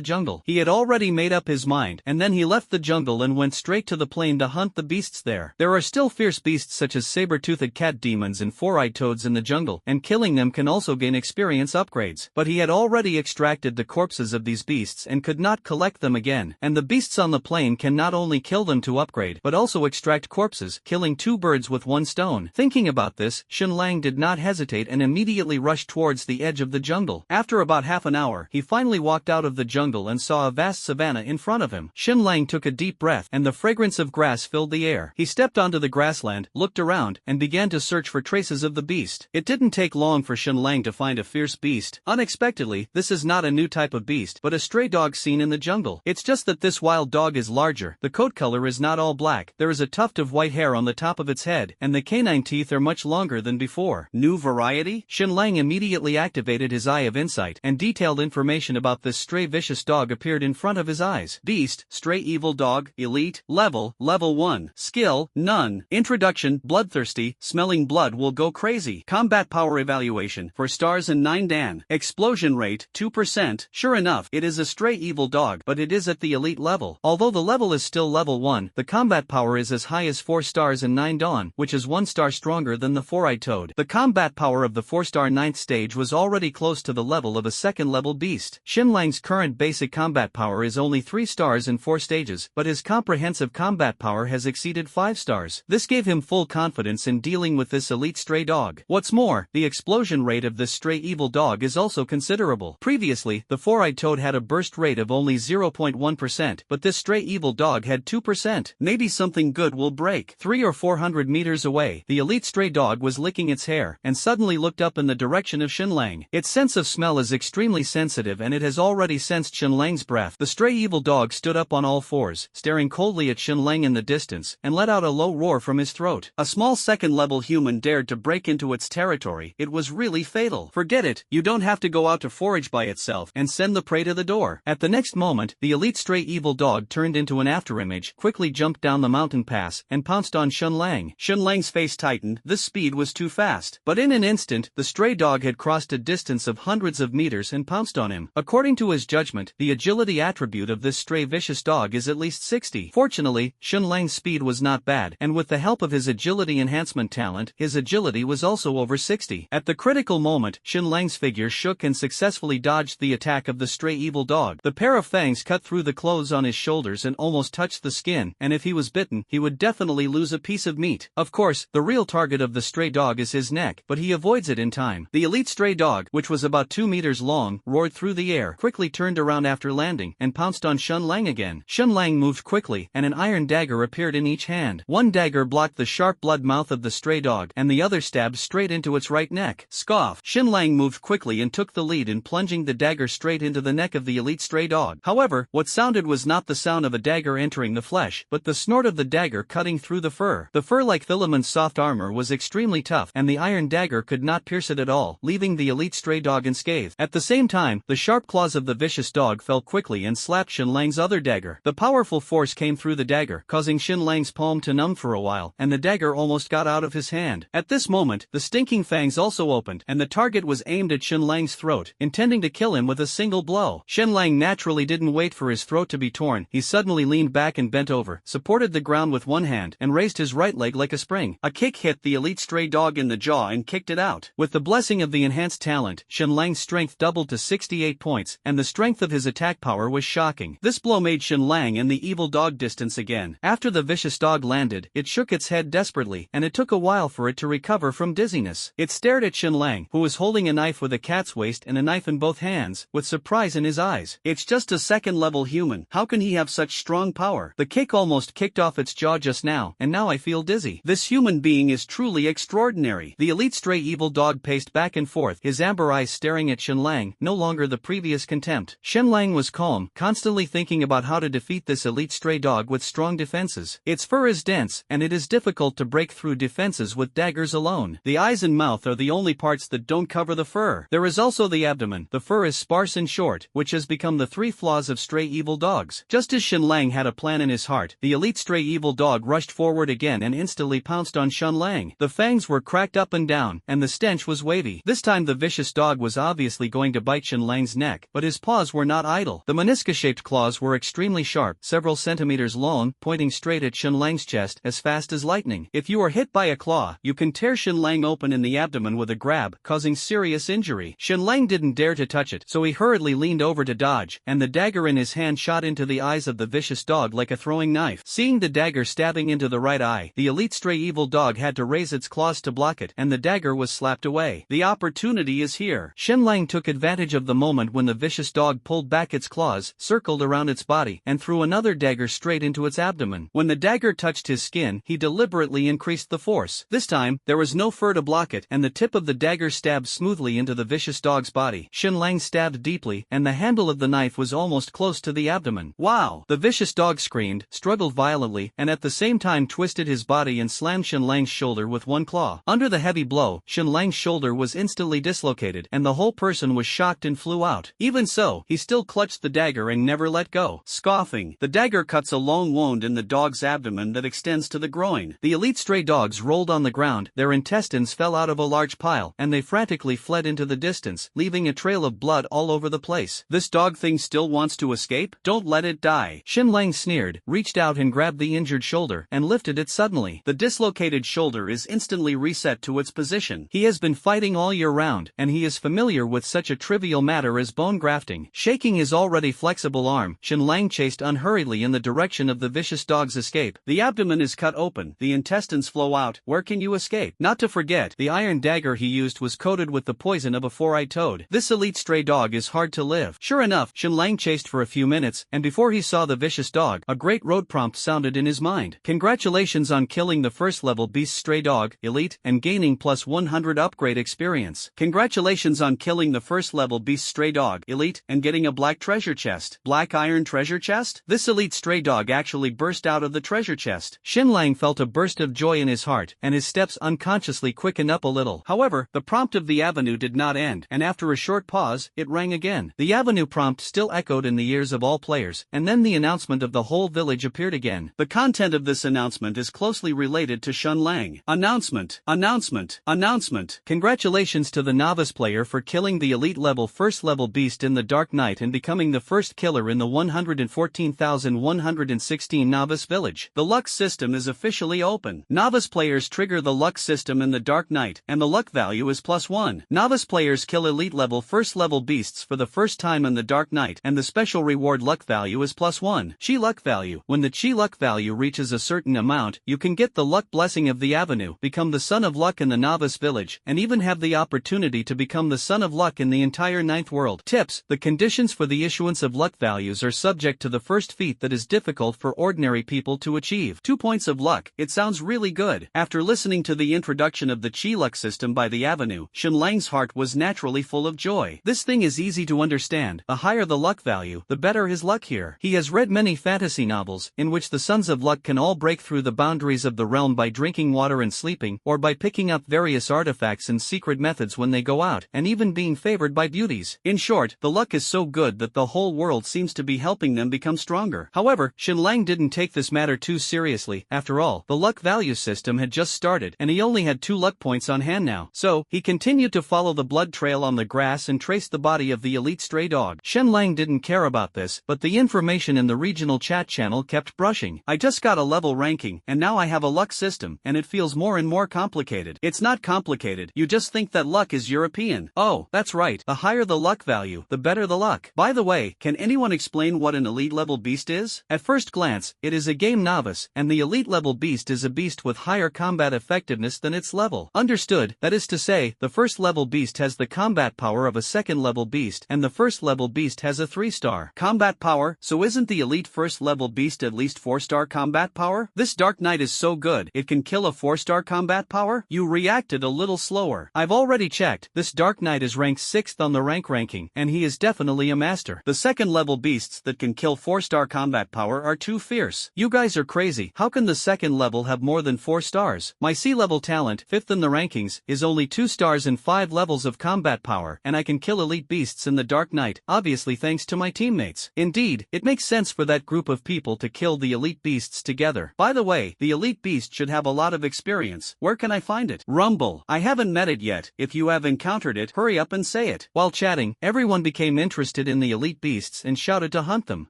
jungle. He had already made up his mind, and then he left the jungle and went straight to the plain to hunt the beasts there. There are still fierce beasts such as saber-toothed cat demons and four-eyed toads in the jungle, and killing them can also gain experience upgrades. But he had already extracted the corpses of these beasts and could not collect them again, and the beasts on the plain can not only kill them to upgrade but also extract corpses, killing two birds with one stone. Thinking about this, Shen Lang did not hesitate and immediately rushed towards the edge of the jungle. After about half an hour, he finally walked out of the jungle and saw a vast savanna in front of him. Shen Lang took a deep breath, and the fragrance of grass filled the air. He stepped onto the grassland, looked around, and began to search for traces of the beast. It didn't take long for Shen Lang to find a fierce beast. Unexpectedly, this is not a new type of beast, but a stray dog seen in the jungle. It's just that this wild dog is larger. The coat color is not all black. There is a tuft of white hair on the top of its head, and the canine teeth are much longer than before. New variety? Shen Lang immediately activated his eye of insight, and detailed information about this stray vicious dog appeared in front of his eyes. Beast, stray evil dog, elite, level 1. Skill, none. Introduction, bloodthirsty, smelling blood will go crazy. Combat power evaluation, 4 stars and 9 Dan. Explosion rate, 2%. Sure enough, it is a stray evil dog, but it is at the elite level. Although the level is still level 1, the combat power is as high as 4 stars and 9 Dan, which is 1 star stronger than the four-eyed toad. The combat power of the 4-star 9th stage was already close to the level of a second-level beast. Shen Lang's current basic combat power is only 3 stars in 4 stages, but his comprehensive combat power has exceeded 5 stars. This gave him full confidence in dealing with this elite stray dog. What's more, the explosion rate of this stray evil dog is also considerable. Previously, the four-eyed toad had a burst rate of only 0.1%, but this stray evil dog had 2%. Maybe something good will break. 300 or 400 meters away, the elite stray dog was licking its hair, and suddenly looked up in the direction of Shen Lang. Its sense of smell is extremely sensitive, and it has already sensed Shen Lang's breath. The stray evil dog stood up on all fours, staring coldly at Shen Lang in the distance, and let out a low roar from his throat. A small second-level human dared to break into its territory. It was really fatal. Forget it, you don't have to go out to forage by itself and send the prey to the door. At the next moment, the elite stray evil dog turned into an afterimage, quickly jumped down the mountain pass, and pounced on Shen Lang. Shen Lang's face tightened. This speed was too fast. But in an instant, the stray dog had crossed a distance of hundreds of meters and pounced on him. According to his judgment, the agility attribute of this stray vicious dog is at least 60. Fortunately, Shen Lang's speed was not bad, and with the help of his agility enhancement talent, his agility was also over 60. At the critical moment, Shen Lang's figure shook and successfully dodged the attack of the stray evil dog. The pair of fangs cut through the clothes on his shoulders and almost touched the skin, and if he was bitten, he would definitely lose a piece of meat. Of course, the real target of the stray dog is his neck, but he avoids it in time. The elite stray dog, which was about 2 meters long, roared through the air, quickly turned around after landing, and pounced on Shen Lang again. Shen Lang moved quickly, and an iron dagger appeared in each hand. One dagger blocked the sharp blood mouth of the stray dog, and the other stabbed straight into its right neck. Scoff! Shen Lang moved quickly and took the lead in plunging the dagger straight into the neck of the elite stray dog. However, what sounded was not the sound of a dagger entering the flesh, but the snort of the dagger cutting through the fur. The fur, like Philemon's soft armor, was extremely tough, and the iron dagger could not pierce it at all, leaving the elite stray dog unscathed. At the same time, the sharp claws of the vicious dog fell quickly and slapped Shen Lang's other dagger. The powerful force came through the dagger, causing Shen Lang's palm to numb for a while, and the dagger almost got out of his hand. At this moment, the stinking fangs also opened, and the target was aimed at Shen Lang's throat, intending to kill him with a single blow. Shen Lang naturally didn't wait for his throat to be torn. He suddenly leaned back and bent over, supported the ground with one hand, and raised his right leg like a spring. A kick hit the elite stray dog in the jaw and kicked it out. With the blessing of the enhanced talent, Shen Lang's strength doubled to 68 points, and the strength of his attack power was shocking. This blow made Shen Lang and the evil dog distance again. After the vicious dog landed, it shook its head desperately, and it took a while for it to recover from dizziness. It stared at Shen Lang, who was holding a knife with a cat's waist and a knife in both hands, with surprise in his eyes. It's just a second-level human. How can he have such strong power? The kick almost kicked off its jaw just now, and now I feel dizzy. This human being is truly extraordinary. The elite stray evil dog paced back and forth, his amber eyes staring at Shen Lang, no longer the previous contempt. Shen Lang was was calm, constantly thinking about how to defeat this elite stray dog with strong defenses. Its fur is dense, and it is difficult to break through defenses with daggers alone. The eyes and mouth are the only parts that don't cover the fur. There is also the abdomen. The fur is sparse and short, which has become the three flaws of stray evil dogs. Just as Shen Lang had a plan in his heart, the elite stray evil dog rushed forward again and instantly pounced on Shen Lang. The fangs were cracked up and down, and the stench was wavy. This time the vicious dog was obviously going to bite Shen Lang's neck, but his paws were not idle. The meniscus-shaped claws were extremely sharp, several centimeters long, pointing straight at Shen Lang's chest as fast as lightning. If you are hit by a claw, you can tear Shen Lang open in the abdomen with a grab, causing serious injury. Shen Lang didn't dare to touch it, so he hurriedly leaned over to dodge, and the dagger in his hand shot into the eyes of the vicious dog like a throwing knife. Seeing the dagger stabbing into the right eye, the elite stray evil dog had to raise its claws to block it, and the dagger was slapped away. The opportunity is here. Shen Lang took advantage of the moment when the vicious dog pulled back its claws, circled around its body, and threw another dagger straight into its abdomen. When the dagger touched his skin, he deliberately increased the force. This time, there was no fur to block it, and the tip of the dagger stabbed smoothly into the vicious dog's body. Shen Lang stabbed deeply, and the handle of the knife was almost close to the abdomen. Wow! The vicious dog screamed, struggled violently, and at the same time twisted his body and slammed Shen Lang's shoulder with one claw. Under the heavy blow, Shen Lang's shoulder was instantly dislocated, and the whole person was shocked and flew out. Even so, he still clutched the dagger and never let go. Scoffing, the dagger cuts a long wound in the dog's abdomen that extends to the groin. The elite stray dogs rolled on the ground, their intestines fell out of a large pile, and they frantically fled into the distance, leaving a trail of blood all over the place. This dog thing still wants to escape? Don't let it die. Shen Lang sneered, reached out and grabbed the injured shoulder, and lifted it suddenly. The dislocated shoulder is instantly reset to its position. He has been fighting all year round, and he is familiar with such a trivial matter as bone grafting. Shaking his already flexible arm, Shen Lang chased unhurriedly in the direction of the vicious dog's escape. The abdomen is cut open, the intestines flow out. Where can you escape? Not to forget, the iron dagger he used was coated with the poison of a four-eyed toad. This elite stray dog is hard to live. Sure enough, Shen Lang chased for a few minutes, and before he saw the vicious dog, a great road prompt sounded in his mind. Congratulations on killing the first level beast stray dog, elite, and gaining plus 100 upgrade experience. Congratulations on killing the first level beast stray dog, elite, and getting a black treasure chest. Black iron treasure chest? This elite stray dog actually burst out of the treasure chest. Shen Lang felt a burst of joy in his heart, and his steps unconsciously quickened up a little. However, the prompt of the avenue did not end, and after a short pause, it rang again. The avenue prompt still echoed in the ears of all players, and then the announcement of the whole village appeared again. The content of this announcement is closely related to Shen Lang. Announcement. Announcement. Announcement. Congratulations to the novice player for killing the elite level first level beast in the Dark Knight and becoming the first killer in the 114,116 novice village. The luck system is officially open. Novice players trigger the luck system in the Dark Knight, and the luck value is +1. Novice players kill elite level first level beasts for the first time in the Dark Knight, and the special reward luck value is +1. Chi luck value. When the Chi luck value reaches a certain amount, you can get the luck blessing of the avenue, become the son of luck in the novice village, and even have the opportunity to become the son of luck in the entire ninth world. Tips: the conditions for the issuance of luck values are subject to the first feat that is difficult for ordinary people to achieve. 2 points of luck. It sounds really good. After listening to the introduction of the Chi luck system by the avenue, Shen Lang's heart was naturally full of joy. This thing is easy to understand. The higher the luck value, the better his luck here. He has read many fantasy novels, in which the sons of luck can all break through the boundaries of the realm by drinking water and sleeping, or by picking up various artifacts and secret methods when they go out, and even being favored by beauties. In short, the luck is so good that the whole world seems to be helping them become stronger. However, Shen Lang didn't take this matter too seriously. After all, the luck value system had just started, and he only had 2 luck points on hand now. So, he continued to follow the blood trail on the grass and trace the body of the elite stray dog. Shen Lang didn't care about this, but the information in the regional chat channel kept brushing. I just got a level ranking, and now I have a luck system, and it feels more and more complicated. It's not complicated, you just think that luck is European. Oh, that's right, the higher the luck value, the better the luck. By the way, can anyone explain what an elite level beast is? At first glance, it is a game novice, and the elite level beast is a beast with higher combat effectiveness than its level. Understood, that is to say, the first level beast has the combat power of a second level beast, and the first level beast has a 3-star combat power, so isn't the elite first level beast at least 4-star combat power? This Dark Knight is so good, it can kill a 4-star combat power? You reacted a little slower. I've already checked, this Dark Knight is ranked 6th on the ranking, and he is definitely a master. faster. The second level beasts that can kill 4-star combat power are too fierce. You guys are crazy. How can the second level have more than 4 stars? My C-level talent, 5th in the rankings, is only 2 stars and 5 levels of combat power, and I can kill elite beasts in the Dark Knight, obviously thanks to my teammates. Indeed, it makes sense for that group of people to kill the elite beasts together. By the way, the elite beast should have a lot of experience. Where can I find it? Rumble. I haven't met it yet. If you have encountered it, hurry up and say it. While chatting, everyone became interested in the elite beasts and shouted to hunt them.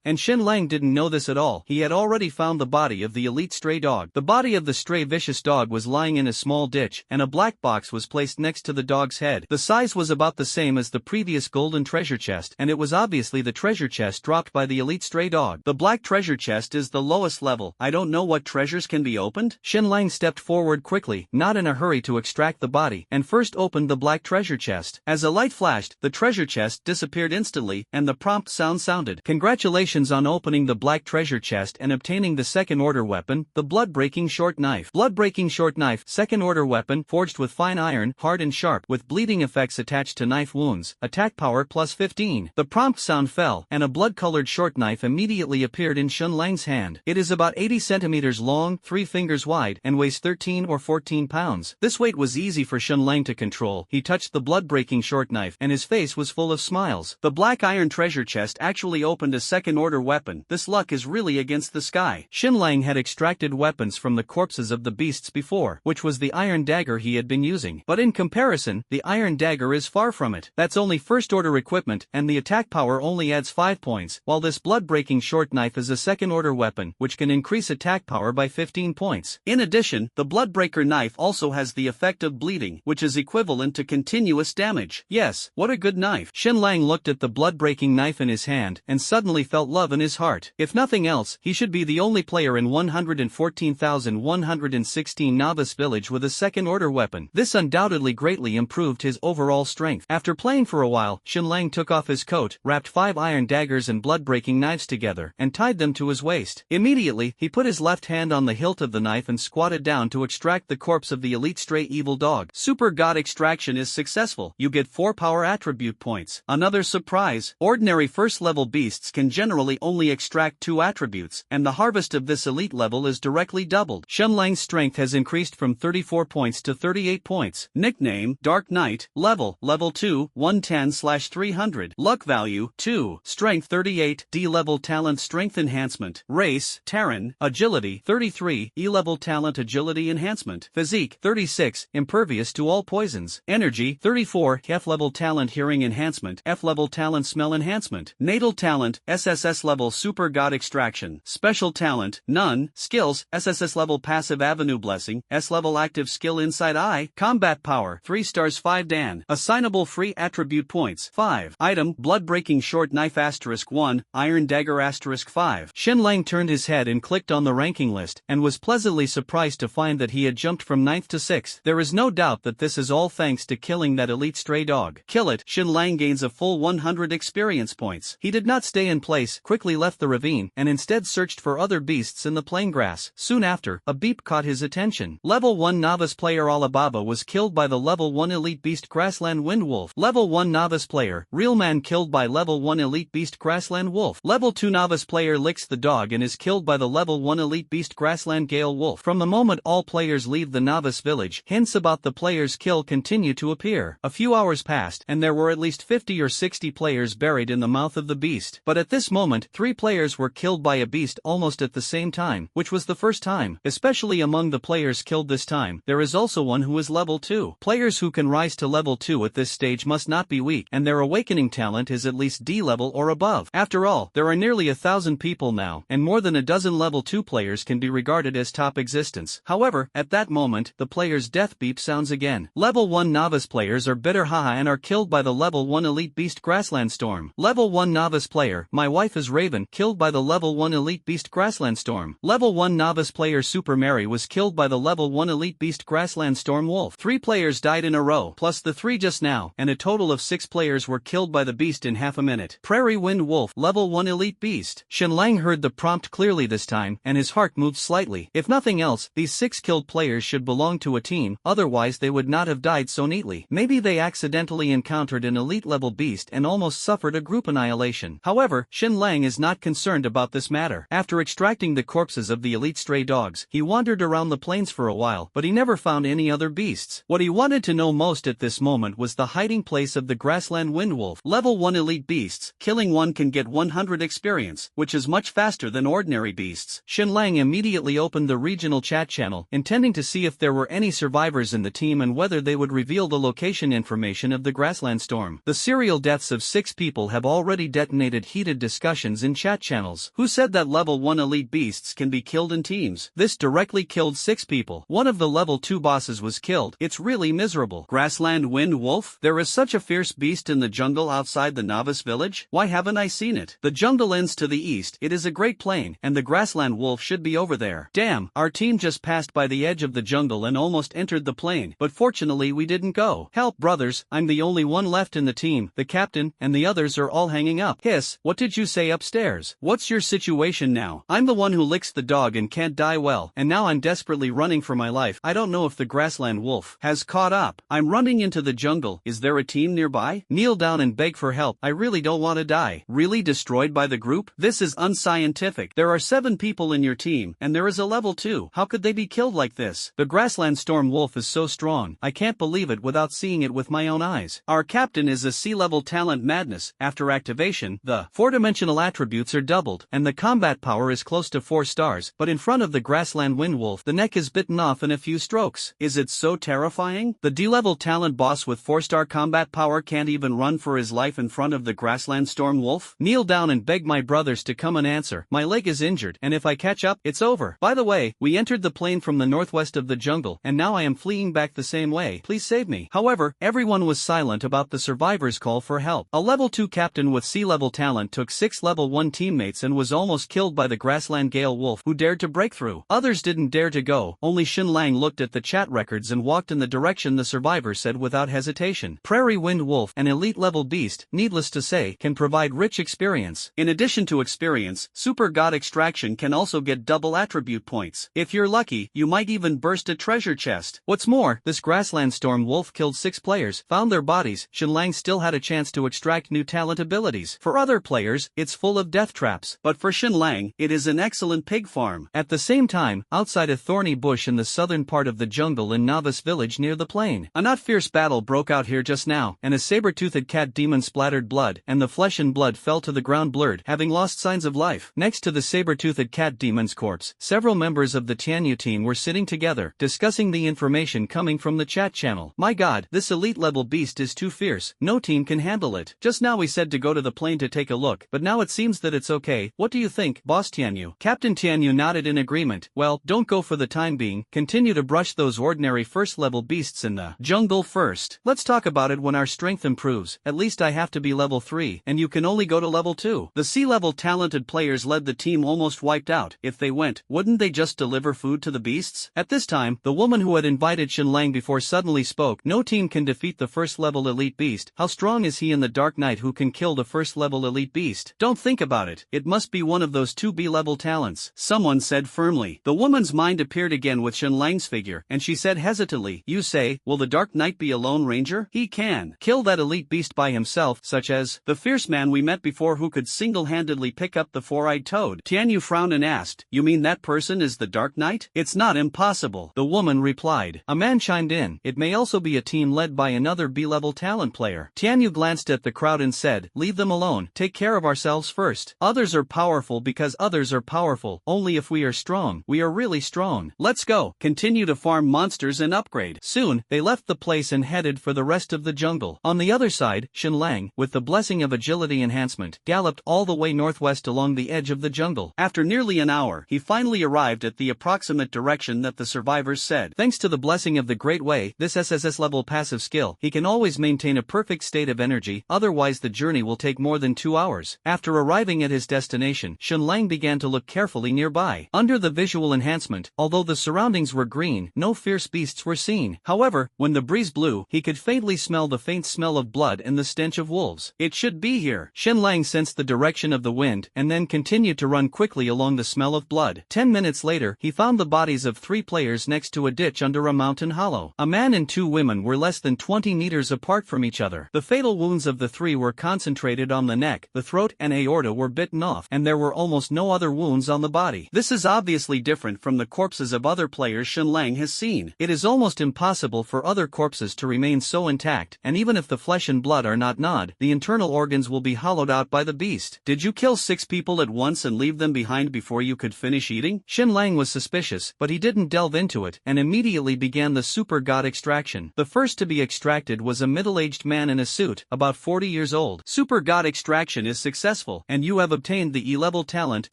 And Xin Lang didn't know this at all. He had already found the body of the elite stray dog. The body of the stray vicious dog was lying in a small ditch, and a black box was placed next to the dog's head. The size was about the same as the previous golden treasure chest, and it was obviously the treasure chest dropped by the elite stray dog. The black treasure chest is the lowest level. I don't know what treasures can be opened? Xin Lang stepped forward quickly, not in a hurry to extract the body, and first opened the black treasure chest. As a light flashed, the treasure chest disappeared instantly, and the prompt sound sounded. Congratulations on opening the black treasure chest and obtaining the second order weapon, the blood-breaking short knife. Blood-breaking short knife, second order weapon, forged with fine iron, hard and sharp, with bleeding effects attached to knife wounds, attack power plus 15. The prompt sound fell, and a blood-colored short knife immediately appeared in Xin Lang's hand. It is about 80 centimeters long, 3 fingers wide, and weighs 13 or 14 pounds. This weight was easy for Xin Lang to control. He touched the blood-breaking short knife, and his face was full of smiles. The black iron treasure chest actually opened a second-order weapon. This luck is really against the sky. Xin Lang had extracted weapons from the corpses of the beasts before, which was the iron dagger he had been using. But in comparison, the iron dagger is far from it. That's only first-order equipment, and the attack power only adds 5 points, while this blood-breaking short knife is a second-order weapon, which can increase attack power by 15 points. In addition, the bloodbreaker knife also has the effect of bleeding, which is equivalent to continuous damage. Yes, what a good knife. Xin Lang looked at the blood-breaking knife in his hand, and suddenly felt love in his heart. If nothing else, he should be the only player in 114,116 novice village with a second-order weapon. This undoubtedly greatly improved his overall strength. After playing for a while, Xin Lang took off his coat, wrapped 5 iron daggers and blood-breaking knives together, and tied them to his waist. Immediately, he put his left hand on the hilt of the knife and squatted down to extract the corpse of the elite stray evil dog. Super God extraction is successful. You get 4 power attribute points. Another surprise, ordinary first-level beasts can generally only extract 2 attributes, and the harvest of this elite level is directly doubled. Xin Lang's strength has increased from 34 points to 38 points. Nickname, Dark Knight. Level 2, 110/300. Luck value, 2. Strength 38. D-level talent strength enhancement. Race, Terran. Agility, 33. E-level talent agility enhancement. Physique, 36. Impervious to all poisons. Energy, 34. F-level talent hearing enhancement. F-level talent smell enhancement. Natal talent, SSS-level super God extraction. Special talent, none. Skills, SSS-level passive avenue blessing. S-level active skill inside eye. Combat power, 3 stars 5 Dan. Assignable free attribute points, 5. Item, blood-breaking short knife *1, iron dagger *5. Xin Lang turned his head and clicked on the ranking list, and was pleasantly surprised to find that he had jumped from 9th to 6th. There is no doubt that this is all thanks to killing that elite stray dog. Kill it, Xin Lang gains a full 100 experience points. He did not stay in place, quickly left the ravine, and instead searched for other beasts in the plain grass. Soon after, a beep caught his attention. Level 1 novice player Alibaba was killed by the level 1 elite beast Grassland Wind Wolf. Level 1 novice player, Real Man killed by level 1 elite beast Grassland Wolf. Level 2 novice player licks the dog and is killed by the level 1 elite beast Grassland Gale Wolf. From the moment all players leave the novice village, hints about the player's kill continue to appear. A few hours passed, and there were at least 50 or 60 players buried in the mouth of the beast. But at this moment, 3 players were killed by a beast almost at the same time, which was the first time. Especially among the players killed this time, there is also one who is level 2. Players who can rise to level 2 at this stage must not be weak, and their awakening talent is at least D level or above. After all, there are nearly 1,000 people now, and more than a dozen level 2 players can be regarded as top existence. However, at that moment, the player's death beep sounds again. Level 1 novice players are bitter haha and are killed by the level 1 elite beast Grassland Storm. Level 1 novice player, My Wife is Raven, killed by the level 1 elite beast Grassland Storm. Level 1 novice player Super Mary was killed by the level 1 elite beast Grassland Storm Wolf. 3 players died in a row, plus the 3 just now, and a total of 6 players were killed by the beast in half a minute. Prairie Wind Wolf, level 1 elite beast. Xin Lang heard the prompt clearly this time, and his heart moved slightly. If nothing else, these 6 killed players should belong to a team, otherwise they would not have died so neatly. Maybe they accidentally encountered an elite level beast and almost suffered a group annihilation. However, Xin Lang is not concerned about this matter. After extracting the corpses of the elite stray dogs, he wandered around the plains for a while, but he never found any other beasts. What he wanted to know most at this moment was the hiding place of the grassland windwolf. Level 1 elite beasts. Killing one can get 100 experience, which is much faster than ordinary beasts. Xin Lang immediately opened the regional chat channel, intending to see if there were any survivors in the team and whether they would reveal the location information of the grassland storm. The serial deaths of 6 people have already detonated heated discussions in chat channels. Who said that level 1 elite beasts can be killed in teams? This directly killed 6 people. One of the level 2 bosses was killed. It's really miserable. Grassland wind wolf? There is such a fierce beast in the jungle outside the novice village? Why haven't I seen it? The jungle ends to the east. It is a great plain, and the grassland wolf should be over there. Damn, our team just passed by the edge of the jungle and almost entered the plain, but fortunately we didn't go. Help, brothers, I'm the only one left in the team. The captain and the others are all hanging up. Hiss, what did you say upstairs? What's your situation now? I'm the one who licks the dog and can't die well, and now I'm desperately running for my life. I don't know if the grassland wolf has caught up. I'm running into the jungle. Is there a team nearby? Kneel down and beg for help. I really don't want to die. Really destroyed by the group? This is unscientific. There are 7 people in your team, and there is a level 2. How could they be killed like this? The grassland storm wolf is so strong. I can't believe it without seeing it with my own eyes. Our captain is a sea-level talent madness. After activation, the 4-dimensional attributes are doubled, and the combat power is close to 4 stars, but in front of the grassland windwolf, the neck is bitten off in a few strokes. Is it so terrifying? The D-level talent boss with 4-star combat power can't even run for his life in front of the grassland storm wolf? Kneel down and beg my brothers to come and answer. My leg is injured, and if I catch up, it's over. By the way, we entered the plain from the northwest of the jungle, and now I am fleeing back the same way. Please save me. However, everyone was silent about the survivors' call for help. A level 2 captain with sea-level talent took 6 level 1 teammates and was almost killed by the grassland gale wolf who dared to break through. Others didn't dare to go. Only Xin Lang looked at the chat records and walked in the direction the survivor said without hesitation. Prairie wind wolf, an elite level beast, needless to say, can provide rich experience. In addition to experience, super god extraction can also get double attribute points. If you're lucky, you might even burst a treasure chest. What's more, this grassland storm wolf killed 6 players, found their bodies. Xin Lang still had a chance to extract new talent abilities. For other players, it's full of death traps, but for Xin Lang, it is an excellent pig farm. At the same time, outside a thorny bush in the southern part of the jungle in Novice Village near the plain, a not fierce battle broke out here just now, and a saber-toothed cat demon splattered blood, and the flesh and blood fell to the ground blurred, having lost signs of life. Next to the saber-toothed cat demon's corpse, several members of the Tianyu team were sitting together, discussing the information coming from the chat channel. My god, this elite level beast is too fierce. No team can handle it. Just now we said to go to the plain to take a look, but now it seems that it's okay. What do you think, Boss Tianyu? Captain Tianyu nodded in agreement. Well, don't go for the time being. Continue to brush those ordinary first level beasts in the jungle first. Let's talk about it when our strength improves. At least I have to be level 3, and you can only go to level 2. The sea-level talented players led the team almost wiped out. If they went, wouldn't they just deliver food to the beasts? At this time, the woman who had invited Xin Lang before suddenly spoke. No team can defeat the first level elite beast. How strong is he in the Dark Knight who can kill the first level elite beast? Don't think about it. It must be one of those 2B level talents. Someone said firmly. The woman's mind appeared again with Xin Lang's figure, and she said hesitantly, you say, will the Dark Knight be a lone ranger? He can kill that elite beast by himself, such as the fierce man we met before who could single-handedly pick up the 4-eyed toad. Tianyu frowned and asked, you mean that person is the Dark Knight? It's not impossible, the woman replied. A man chimed in, it may also be a team led by another B-level talent player. Tianyu glanced at the crowd and said, leave them alone, take care of ourselves first. Others are powerful because others are powerful. Only if we are strong. We are really strong. Let's go. Continue to farm monsters and upgrade. Soon, they left the place and headed for the rest of the jungle. On the other side, Xin Lang, with the blessing of agility enhancement, galloped all the way northwest along the edge of the jungle. After nearly an hour, he finally arrived at the approximate direction that the survivors said. Thanks to the blessing of the Great Way, this SSS-level passive skill, he can always maintain a perfect state of energy, otherwise the journey will take more than 2 hours. After arriving at his destination, Xin Lang began to look carefully nearby. Under the visual enhancement, although the surroundings were green, no fierce beasts were seen. However, when the breeze blew, he could faintly smell the faint smell of blood and the stench of wolves. It should be here. Xin Lang sensed the direction of the wind and then continued to run quickly along the smell of blood. 10 minutes later, he found the bodies of 3 players next to a ditch under a mountain hollow. A man and 2 women were less than 20 meters apart from each other. The fatal wounds of the 3 were concentrated concentrated on the neck, the throat and aorta were bitten off, and there were almost no other wounds on the body. This is obviously different from the corpses of other players Shenlang has seen. It is almost impossible for other corpses to remain so intact, and even if the flesh and blood are not gnawed, the internal organs will be hollowed out by the beast. Did you kill 6 people at once and leave them behind before you could finish eating? Shenlang was suspicious, but he didn't delve into it, and immediately began the super god extraction. The first to be extracted was a middle-aged man in a suit, about 40 years old. Super god extraction is successful, and you have obtained the E-level talent,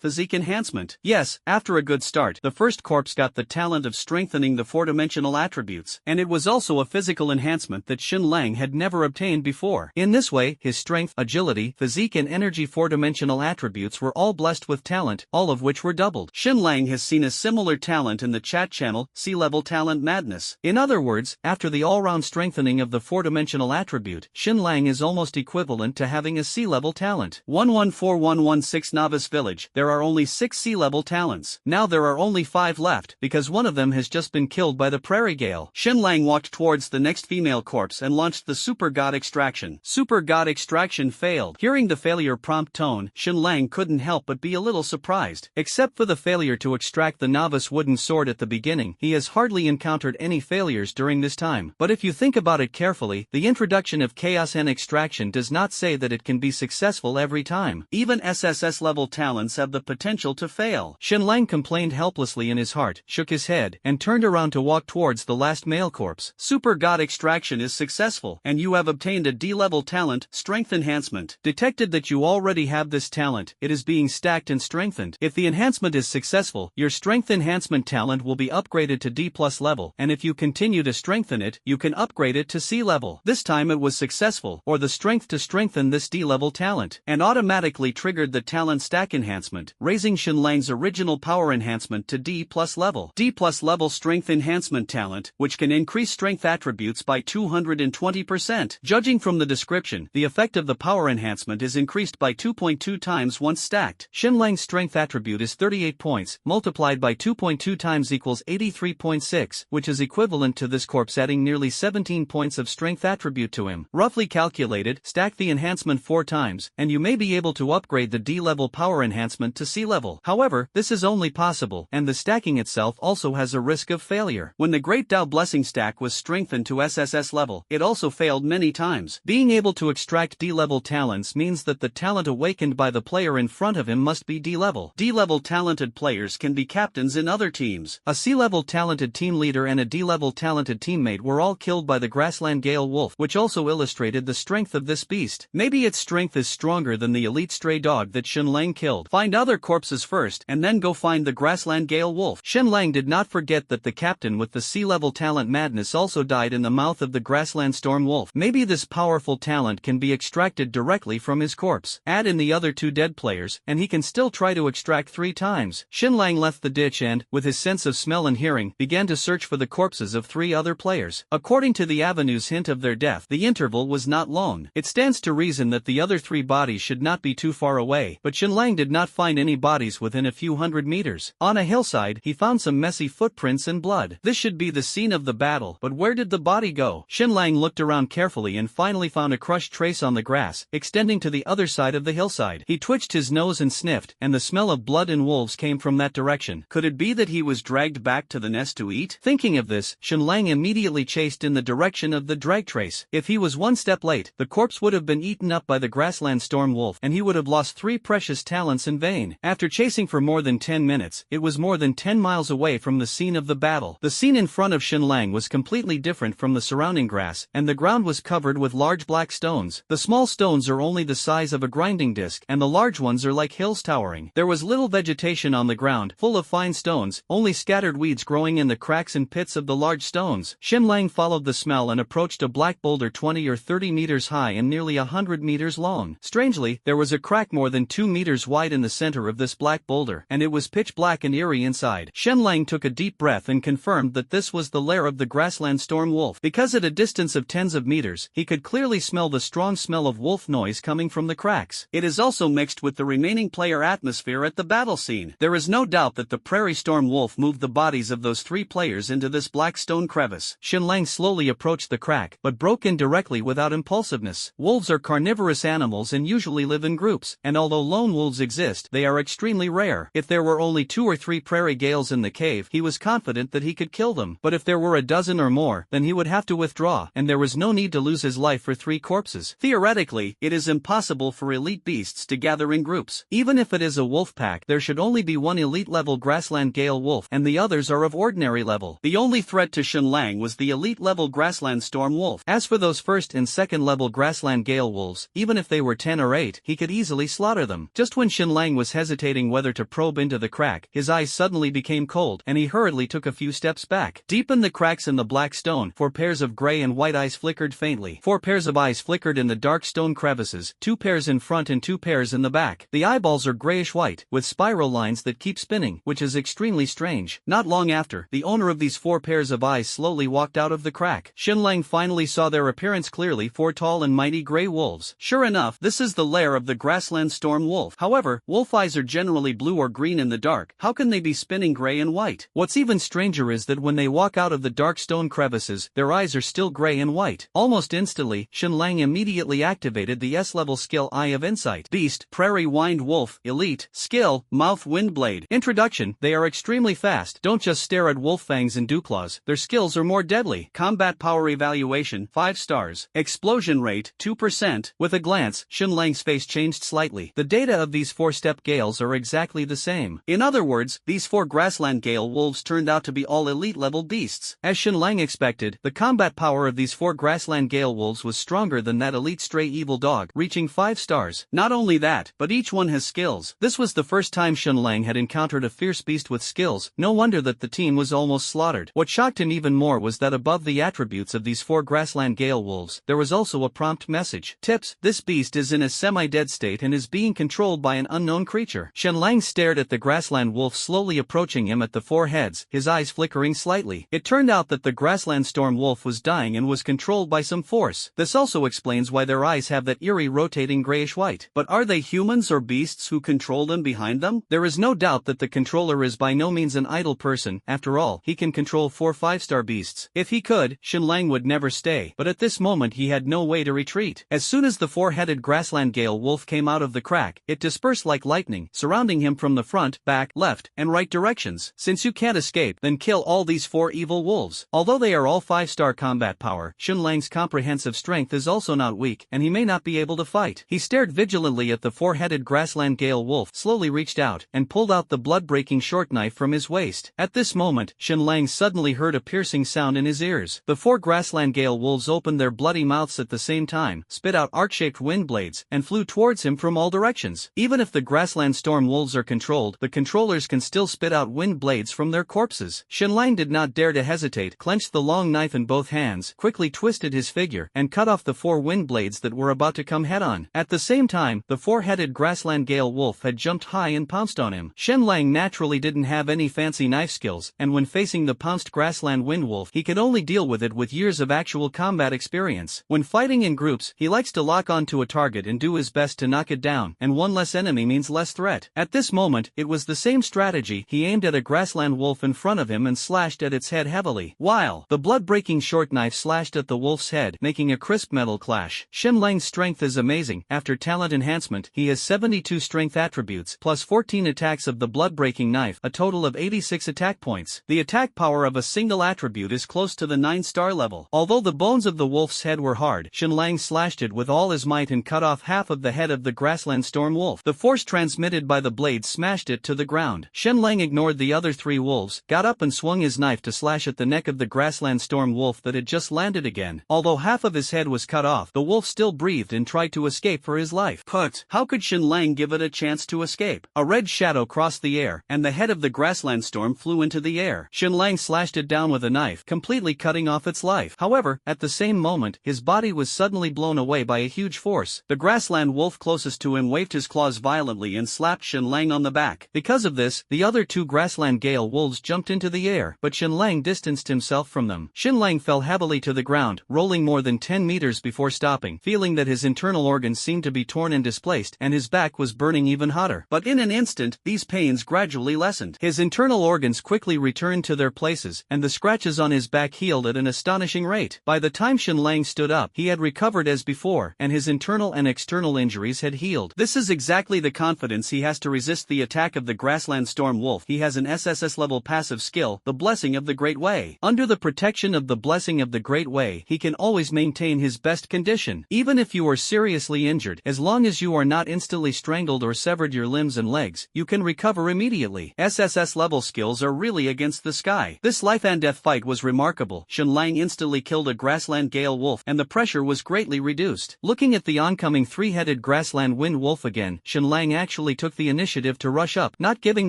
physique enhancement. Yes, after a good start, the first corpse got the talent of strengthening the 4-dimensional attributes, and it was also a physical enhancement that Shenlang had never obtained before. In this way, his strength, agility, physique and energy 4-dimensional attributes were all blessed with talent, all of which were doubled. Shenlang has seen a similar talent in the chat channel, C-level talent madness. In other words, after the all-round strengthening of the 4-dimensional attribute, Shenlang is almost equivalent to having a C-level talent. 114116 Novice Village. There are only 6 C-level talents. Now there are only 5 left, because one of them has just been killed by the prairie gale. Shenlang walked towards the next female corpse and launched the super god extraction. Super god extraction failed. Hearing the failure prompt tone, Shenlang couldn't help but be a little surprised. Except for the failure to extract the novice wooden sword at the beginning, he has hardly encountered any failures during this time. But if you think about it carefully, the introduction of chaos and extraction does not say that it can be successful every time. Even SSS-level talents have the potential to fail. Shenlang complained helplessly in his heart, shook his head, and turned around to walk towards the last male corpse. Super god extraction is successful, and you have obtained a D-level talent, strength enhancement. Detected that you already have this talent, it is being stacked and strengthened. If the enhancement is successful, your strength enhancement talent will be upgraded to D+ level, and if you continue to strengthen it, you can upgrade it to C level. This time it was successful, or the strength to strengthen this D-level talent, and automatically triggered the talent stack enhancement, raising Shenlang's original power enhancement to D+ level. D+ level strength enhancement talent, which can increase strength attributes by 220%. Judging from the description, the effect of the power enhancement is increased by 2.2 times once stacked. Shenlang's strength attribute is 38 points, multiplied by 2.2 times equals 83.6, which is equivalent to this corpse adding nearly 17 points of strength attribute to him. Roughly calculated, stack the enhancement 4 times, and you may be able to upgrade the D-level power enhancement to C level. However, this is only possible, and the stacking itself also has a risk of failure. When the Great Tao Blessing stack was strengthened to SSS level, it also failed many times. Being able to extract D-level talents means that the talent awakened by the player in front of him must be D-level. D-level talented players can be captains in other teams. A C-level talented team leader and a D-level talented teammate were all killed by the grassland gale wolf, which also illustrated the strength of this beast. Maybe its strength is stronger than the elite stray dog that Shenlang killed. Find other corpses first, and then go find the grassland gale wolf. Shenlang did not forget that the captain with the C-level talent madness also died in the mouth of the grassland storm wolf. Maybe this powerful talent can be extracted directly from his corpse. Add in the other 2 dead players, and he can still try to extract 3 times. Shenlang left the ditch and, with his sense of smell and hearing, began to search for the corpses of 3 other players. According to the Avenue's hint of their death, the interval was not long. It stands to reason that the other 3 bodies should not be too far away, but Shenlang did not find any bodies within a few hundred meters. On a hillside, he found some messy footprints and blood. This should be the scene of the battle, but where did the body go? Shenlang looked around carefully and finally found a crushed trace on the grass, extending to the other side of the hillside. He twitched his nose and sniffed, and the smell of blood and wolves came from that direction. Could it be that he was dragged back to the nest to eat? Thinking of this, Shenlang immediately chased in the direction of the drag trace. If he was 1 step late, the corpse would have been eaten up by the grassland storm wolf, and he would have lost 3 precious talents in vain. After chasing for more than 10 minutes, it was more than 10 miles away from the scene of the battle. The scene in front of Shenlang was completely different from the surrounding grass, and the ground was covered with large black stones. The small stones are only the size of a grinding disc, and the large ones are like hills towering. There was little vegetation on the ground, full of fine stones, only scattered weeds growing in the cracks and pits of the large stones. Shenlang followed the smell and approached a black boulder 20 or 30 meters high and nearly 100 meters long. Strangely, there was a crack more than 2 meters wide in the center of this black boulder, and it was pitch black and eerie inside. Shenlang took a deep breath and confirmed that this was the lair of the grassland storm wolf. Because at a distance of tens of meters, he could clearly smell the strong smell of wolf noise coming from the cracks. It is also mixed with the remaining player atmosphere at the battle scene. There is no doubt that the prairie storm wolf moved the bodies of those 3 players into this black stone crevice. Shenlang slowly approached the crack, but broke in directly without impulsiveness. Wolves are carnivorous animals and usually live in groups, and although lone wolves exist, they are extremely rare. If there were only 2 or 3 prairie gales in the cave, he was confident that he could kill them, but if there were a dozen or more, then he would have to withdraw, and there was no need to lose his life for 3 corpses. Theoretically, it is impossible for elite beasts to gather in groups. Even if it is a wolf pack, there should only be one elite-level grassland gale wolf, and the others are of ordinary level. The only threat to Shenlang was the elite-level grassland storm wolf. As for those first and second-level grassland gale wolves, even if they were 10 or 8, he could easily slaughter them. Just when Shenlang was hesitating whether to probe into the crack, his eyes suddenly became cold, and he hurriedly took a few steps back. Deep in the cracks in the black stone, 4 pairs of gray and white eyes flickered faintly. 4 pairs of eyes flickered in the dark stone crevices, 2 pairs in front and 2 pairs in the back. The eyeballs are grayish-white, with spiral lines that keep spinning, which is extremely strange. Not long after, the owner of these 4 pairs of eyes slowly walked out of the crack. Shenlang finally saw their appearance clearly, 4 tall and mighty gray wolves. Sure enough, this is the lair of the grassland storm wolf. However, wolf eyes are generally blue or green in the dark. How can they be spinning gray and white? What's even stranger is that when they walk out of the dark stone crevices, their eyes are still gray and white. Almost instantly, Shenlang immediately activated the S-level skill Eye of Insight. Beast, Prairie Wind Wolf, Elite, Skill, Mouth Windblade. Introduction: they are extremely fast. Don't just stare at wolf fangs and dewclaws, their skills are more deadly. Combat Power Evaluation, 5 stars. Explosion Rate, 2%. With a glance, Shenlang's face changed slightly. The data of these 4-step gales are exactly the same. In other words, these 4 grassland gale wolves turned out to be all elite-level beasts. As Shenlang expected, the combat power of these 4 grassland gale wolves was stronger than that elite stray evil dog, reaching 5 stars. Not only that, but each one has skills. This was the first time Shenlang had encountered a fierce beast with skills. No wonder that the team was almost slaughtered. What shocked him even more was that above the attributes of these 4 grassland gale wolves, there was also a prompt message. Tips: this beast is in a semi-dead state and is being controlled by an unknown creature. Shenlang stared at the grassland wolf slowly approaching him at the 4 heads, his eyes flickering slightly. It turned out that the grassland storm wolf was dying and was controlled by some force. This also explains why their eyes have that eerie rotating grayish-white. But are they humans or beasts who control them behind them? There is no doubt that the controller is by no means an idle person. After all, he can control 4 5-star beasts. If he could, Shenlang would never stay, but at this moment he had no way to retreat. As soon as the 4-headed grassland gale wolf came out of the crack, it dispersed like lightning, surrounding him from the front, back, left, and right directions. Since you can't escape, then kill all these 4 evil wolves. Although they are all 5-star combat power, Shenlang's comprehensive strength is also not weak, and he may not be able to fight. He stared vigilantly at the 4-headed grassland gale wolf, slowly reached out, and pulled out the blood-breaking short knife from his waist. At this moment, Shenlang suddenly heard a piercing sound in his ears. The 4 grassland gale wolves opened their bloody mouths at the same time, spit out arc-shaped wind blades, and flew towards him from all directions. Even if the grassland storm wolves are controlled, the controllers can still spit out wind blades from their corpses. Shenlang did not dare to hesitate, clenched the long knife in both hands, quickly twisted his figure, and cut off the 4 wind blades that were about to come head-on. At the same time, the 4-headed grassland gale wolf had jumped high and pounced on him. Shenlang naturally didn't have any fancy knife skills, and when facing the pounced grassland wind wolf, he could only deal with it with years of actual combat experience. When fighting in groups, he likes to lock onto a target and do his best to knock it down, and one less enemy means less threat. At this moment, it was the same strategy. He aimed at a grassland wolf in front of him and slashed at its head heavily, while the blood-breaking short knife slashed at the wolf's head, making a crisp metal clash. Shenlang's strength is amazing. After talent enhancement, he has 72 strength attributes, plus 14 attacks of the blood-breaking knife, a total of 86 attack points. The attack power of a single attribute is close to the 9-star level. Although the bones of the wolf's head were hard, Shenlang slashed it with all his might and cut off half of the head of the grassland storm wolf. The force transmitted by the blade smashed it to the ground. Shenlang ignored the other 3 wolves, got up and swung his knife to slash at the neck of the grassland storm wolf that had just landed again. Although half of his head was cut off, the wolf still breathed and tried to escape for his life. But how could Shenlang give it a chance to escape? A red shadow crossed the air, and the head of the grassland storm flew into the air. Shenlang slashed it down with a knife, completely cutting off its life. However, at the same moment, his body was suddenly blown away by a huge force. The grassland wolf closest to him waved his claws violently and slapped Shenlang on the back. Because of this, the other 2 grassland gale wolves jumped into the air, but Shenlang distanced himself from them. Shenlang fell heavily to the ground, rolling more than 10 meters before stopping, feeling that his internal organs seemed to be torn and displaced, and his back was burning even hotter. But in an instant, these pains gradually lessened. His internal organs quickly returned to their places, and the scratches on his back healed at an astonishing rate. By the time Shenlang stood up, he had recovered as before, before, and his internal and external injuries had healed. This is exactly the confidence he has to resist the attack of the grassland storm wolf. He has an SSS-level passive skill, the Blessing of the Great Way. Under the protection of the Blessing of the Great Way, he can always maintain his best condition. Even if you are seriously injured, as long as you are not instantly strangled or severed your limbs and legs, you can recover immediately. SSS-level skills are really against the sky. This life and death fight was remarkable. Shen Lang instantly killed a grassland gale wolf, and the pressure was greatly reduced. Looking at the oncoming three-headed grassland wind wolf again, Shen Lang actually took the initiative to rush up, not giving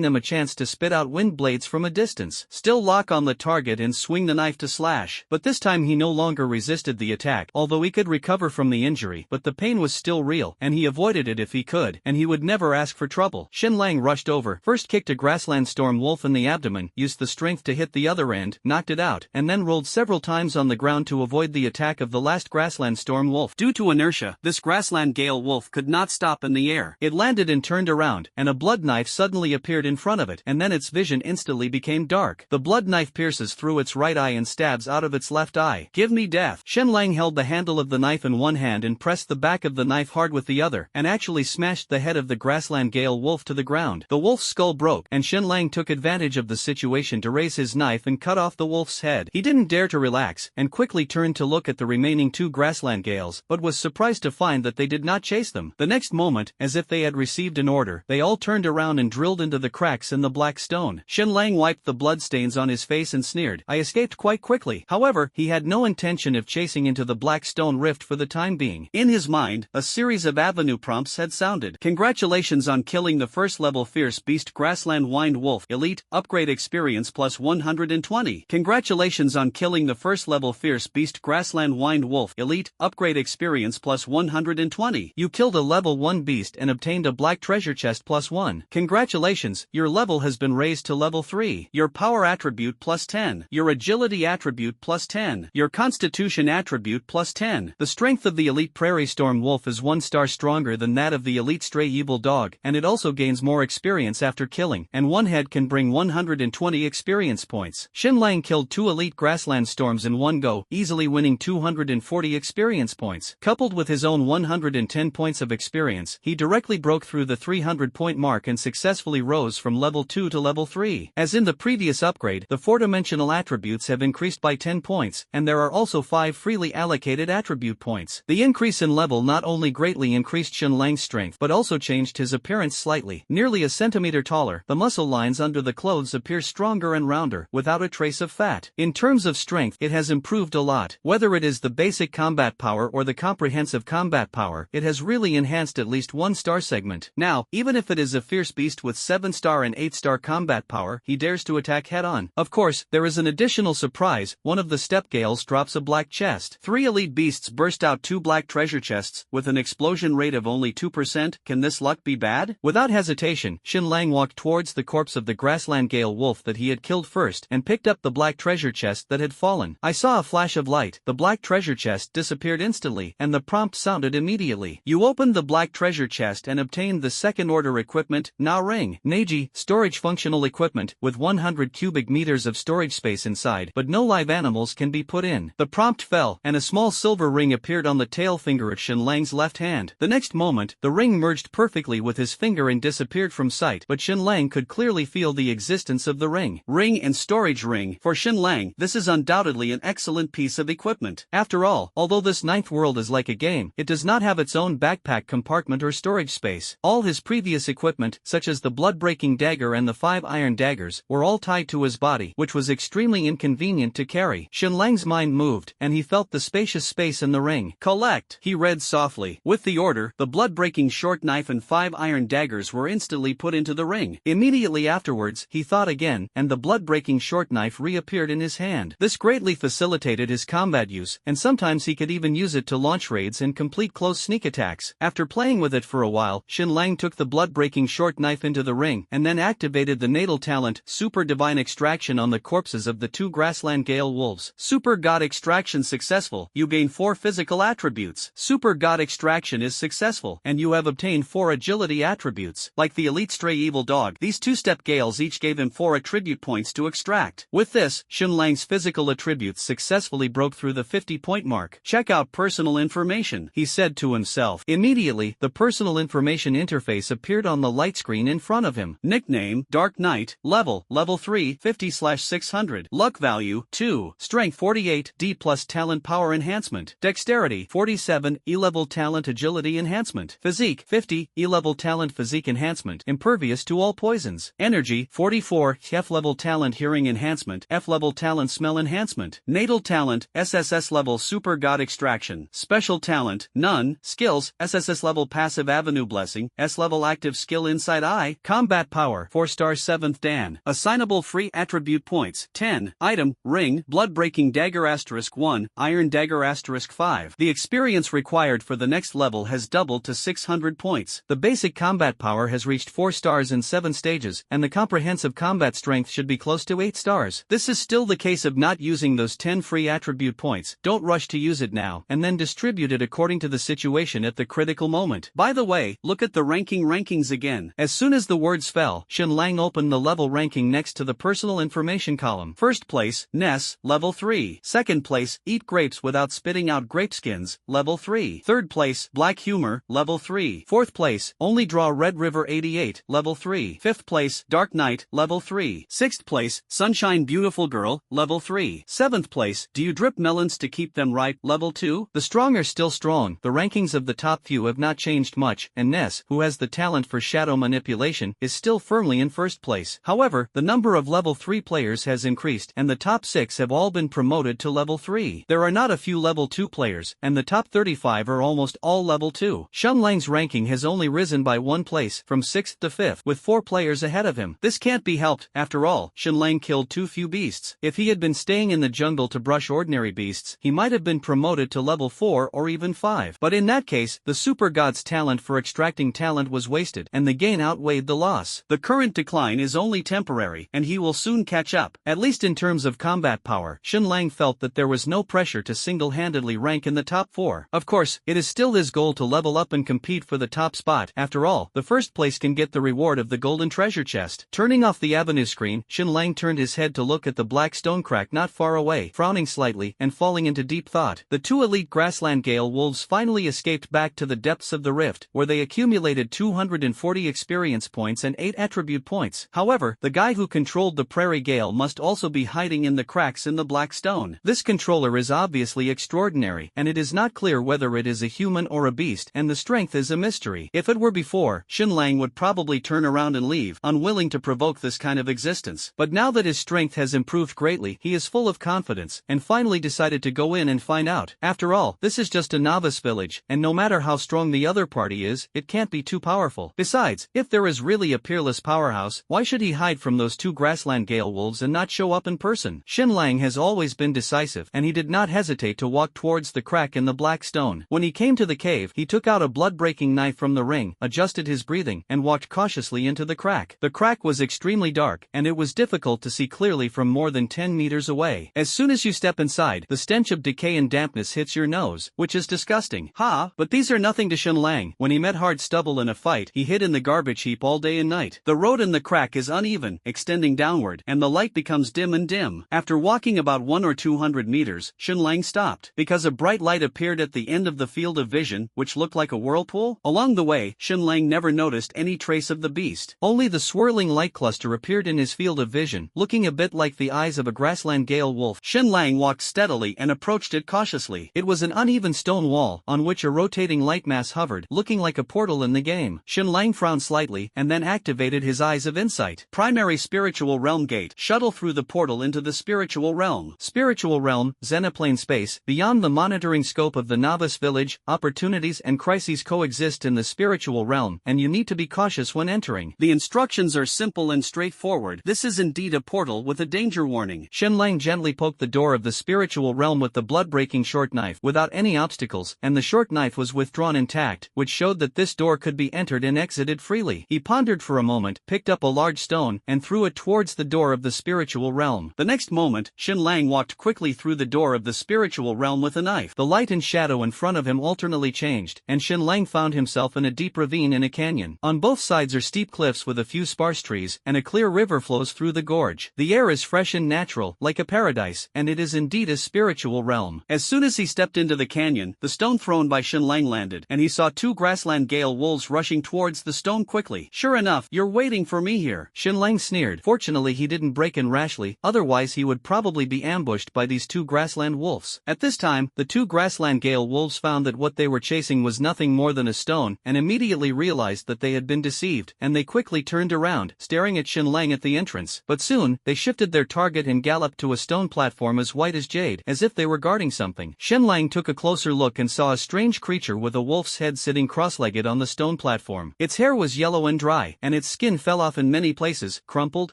them a chance to spit out wind blades from a distance. Still lock on the target and swing the knife to slash. But this time he no longer resisted the attack, although he could recover from the injury, but the pain was still real, and he avoided it if he could, and he would never ask for trouble. Shen Lang rushed over, first kicked a grassland storm wolf in the abdomen, used the strength to hit the other end, knocked it out, and then rolled several times on the ground to avoid the attack of the last grassland storm wolf. Due to inertia, this grassland gale wolf could not stop in the air. It landed and turned around, and a blood knife suddenly appeared in front of it, and then its vision instantly became dark. The blood knife pierces through its right eye and stabs out of its left eye. Give me death. Shen Lang held the handle of the knife in one hand and pressed the back of the knife hard with the other, and actually smashed the head of the grassland gale wolf to the ground. The wolf's skull broke, and Shen Lang took advantage of the situation to raise his knife and cut off the wolf's head. He didn't dare to relax, and quickly turned to look at the remaining two grassland gales, but was surprised to find that they did not chase them. The next moment, as if they had received an order, they all turned around and drilled into the cracks in the black stone. Shen Lang wiped the bloodstains on his face and sneered. I escaped quite quickly. However, he had no intention of chasing into the black stone rift for the time being. In his mind, a series of avenue prompts had sounded. Congratulations on killing the first level fierce beast grassland wind wolf. Elite, upgrade experience plus 120. Congratulations on killing the first level fierce beast grassland wind wolf. Elite, upgrade experience plus 120. You killed a level 1 beast and obtained a black treasure chest plus 1. Congratulations, your level has been raised to level 3. Your power attribute plus 10. Your agility attribute plus 10. Your constitution attribute plus 10. The strength of the elite prairie storm wolf is 1 star stronger than that of the elite stray evil dog, and it also gains more experience after killing, and one head can bring 120 experience points. Shen Lang killed 2 elite grassland storms in one go, easily winning 240 experience points. Coupled with his own 110 points of experience, he directly broke through the 300-point mark and successfully rose from level 2 to level 3. As in the previous upgrade, the 4-dimensional attributes have increased by 10 points, and there are also 5 freely allocated attribute points. The increase in level not only greatly increased Shen Lang's strength but also changed his appearance slightly. Nearly a centimeter taller, the muscle lines under the clothes appear stronger and rounder, without a trace of fat. In terms of strength, it has improved a lot. Whether it is the basic combat power or the comprehensive combat power, it has really enhanced at least 1 star segment. Now, even if it is a fierce beast with 7-star and 8-star combat power, he dares to attack head-on. Of course, there is an additional surprise. One of the steppe gales drops a black chest. 3 elite beasts burst out 2 black treasure chests, with an explosion rate of only 2%. Can this luck be bad? Without hesitation, Shen Lang walked towards the corpse of the grassland gale wolf that he had killed first, and picked up the black treasure chest that had fallen. I saw a flash of light. The black treasure chest disappeared instantly, and the prompt sounded immediately. You opened the black treasure chest and obtained the second order equipment, Na Ring. Neji, storage functional equipment, with 100 cubic meters of storage space inside, but no live animals can be put in. The prompt fell, and a small silver ring appeared on the tail finger of Shen Lang's left hand. The next moment, the ring merged perfectly with his finger and disappeared from sight, but Shen Lang could clearly feel the existence of the ring. Ring and storage ring. For Shen Lang, this is undoubtedly an excellent piece of equipment. After all, although this 9th world is like a game, it does not have its own backpack compartment or storage space. All his previous equipment, such as the blood-breaking dagger and the 5 iron daggers, were all tied to his body, which was extremely inconvenient to carry. Shen Lang's mind moved, and he felt the spacious space in the ring. Collect, he read softly. With the order, the blood-breaking short knife and 5 iron daggers were instantly put into the ring. Immediately afterwards, he thought again, and the blood-breaking short knife reappeared in his hand. This greatly facilitated his combat use, and sometimes he could even use it to launch raids and complete close sneak attacks. After playing with it for a while, Shen Lang took the blood-breaking short knife into the ring, and then activated the natal talent, Super Divine Extraction, on the corpses of the 2 grassland gale wolves. Super God Extraction successful. You gain 4 physical attributes. Super God Extraction is successful, and you have obtained 4 agility attributes. Like the elite stray evil dog, these 2 steppe gales each gave him 4 attribute points to extract. With this, Shen Lang's physical attributes successfully broke through the 50-point mark. Check out personal information. information, he said to himself. Immediately, the personal information interface appeared on the light screen in front of him. Nickname, Dark Knight, Level 3, 50/600. Luck value, 2. Strength 48, D plus talent power enhancement. Dexterity, 47, E-level talent agility enhancement. Physique, 50, E-level talent physique enhancement. Impervious to all poisons. Energy, 44, F-level talent hearing enhancement. F-level talent smell enhancement. Natal talent, SSS-level super god extraction. Special talent, none. Skills, SSS-level passive avenue blessing. S-level active skill inside eye. Combat power, 4-star 7th Dan. Assignable free attribute points, 10. Item, ring, blood-breaking dagger *1, iron dagger *5. The experience required for the next level has doubled to 600 points. The basic combat power has reached 4 stars in 7 stages, and the comprehensive combat strength should be close to 8 stars. This is still the case of not using those 10 free attribute points. Don't rush to use it now, and then distribute it according to the situation at the critical moment. By the way, look at the rankings again. As soon as the words fell, Xin Lang opened the level ranking next to the personal information column. First place, Ness, level 3. Second place, Eat grapes without spitting out grape skins, level 3. Third place, Black humor, level 3. Fourth place, Only draw Red River 88, level 3. Fifth place, Dark Knight, level 3. Sixth place, Sunshine Beautiful Girl, level 3. Seventh place, Do you drip melons to keep them ripe, level 2. The strong are still strong. The rankings of the top few have not changed much, and Ness, who has the talent for shadow manipulation, is still firmly in first place. However, the number of level 3 players has increased, and the top 6 have all been promoted to level 3. There are not a few level 2 players, and the top 35 are almost all level 2. Xin Lang's ranking has only risen by 1 place, from 6th to 5th, with 4 players ahead of him. This can't be helped. After all, Xin Lang killed too few beasts. If he had been staying in the jungle to brush ordinary beasts, he might have been promoted to level 4 or even 5. But in that case, the super god's talent for extracting talent was wasted, and the gain outweighed the loss. The current decline is only temporary, and he will soon catch up. At least in terms of combat power, Xin Lang felt that there was no pressure to single-handedly rank in the top 4. Of course, it is still his goal to level up and compete for the top spot. After all, the first place can get the reward of the golden treasure chest. Turning off the avenue screen, Xin Lang turned his head to look at the black stone crack not far away, frowning slightly and falling into deep thought. The 2 elite grassland gale wolves finally escaped back to the depths of the rift, where they accumulated 240 experience points and 8 attribute points. However, the guy who controlled the prairie gale must also be hiding in the cracks in the black stone. This controller is obviously extraordinary, and it is not clear whether it is a human or a beast, and the strength is a mystery. If it were before, Xin Lang would probably turn around and leave, unwilling to provoke this kind of existence. But now that his strength has improved greatly, he is full of confidence, and finally decided to go in and find out. After all, this is just a novice village, and no matter how strong the other party is, it can't be too powerful. Besides, if there is really a peerless powerhouse, why should he hide from those 2 grassland gale wolves and not show up in person? Xin Lang has always been decisive, and he did not hesitate to walk towards the crack in the black stone. When he came to the cave, he took out a blood-breaking knife from the ring, adjusted his breathing, and walked cautiously into the crack. The crack was extremely dark, and it was difficult to see clearly from more than 10 meters away. As soon as you step inside, the stench of decay and dampness hits your nose, which is disgusting. But these are nothing to Xin Lang. When he met hard stubble in a fight, he hid in the garbage heap all day and night. The road in the crack is uneven, extending downward, and the light becomes dim and dim. After walking about 100 or 200 meters, Xin Lang stopped, because a bright light appeared at the end of the field of vision, which looked like a whirlpool. Along the way, Xin Lang never noticed any trace of the beast. Only the swirling light cluster appeared in his field of vision, looking a bit like the eyes of a grassland gale wolf. Xin Lang walked steadily and approached it cautiously. It was an uneven stone wall, on which a rotating light mass hovered, looking like a portal in the game. Xin Lang frowned slightly, and then activated his eyes of insight. Primary spiritual realm gate. Shuttle through the portal into the spiritual realm. Spiritual realm, Xenoplane space. Beyond the monitoring scope of the novice village, opportunities and crises coexist in the spiritual realm, and you need to be cautious when entering. The instructions are simple and straightforward. This is indeed a portal with a danger warning. Xin Lang gently poked the door of the spiritual realm with the blood-breaking short knife, without any obstacles, and the short knife was withdrawn intact, which showed that this door could be entered and exited freely. He pondered for a moment, picked up a large stone, and threw it towards the door of the spiritual realm. The next moment, Xin Lang walked quickly through the door of the spiritual realm with a knife. The light and shadow in front of him alternately changed, and Xin Lang found himself in a deep ravine in a canyon. On both sides are steep cliffs with a few sparse trees, and a clear river flows through the gorge. The air is fresh and natural, like a paradise, and it is indeed a spiritual realm. As soon as he stepped into the canyon, canyon, the stone thrown by Shenlang landed, and he saw two grassland gale wolves rushing towards the stone quickly. "Sure enough, you're waiting for me here," Shenlang sneered. Fortunately he didn't break in rashly, otherwise he would probably be ambushed by these two grassland wolves. At this time, the two grassland gale wolves found that what they were chasing was nothing more than a stone, and immediately realized that they had been deceived, and they quickly turned around, staring at Shenlang at the entrance. But soon, they shifted their target and galloped to a stone platform as white as jade, as if they were guarding something. Shenlang took a closer look and saw a strange creature with a wolf's head sitting cross-legged on the stone platform. Its hair was yellow and dry, and its skin fell off in many places, crumpled,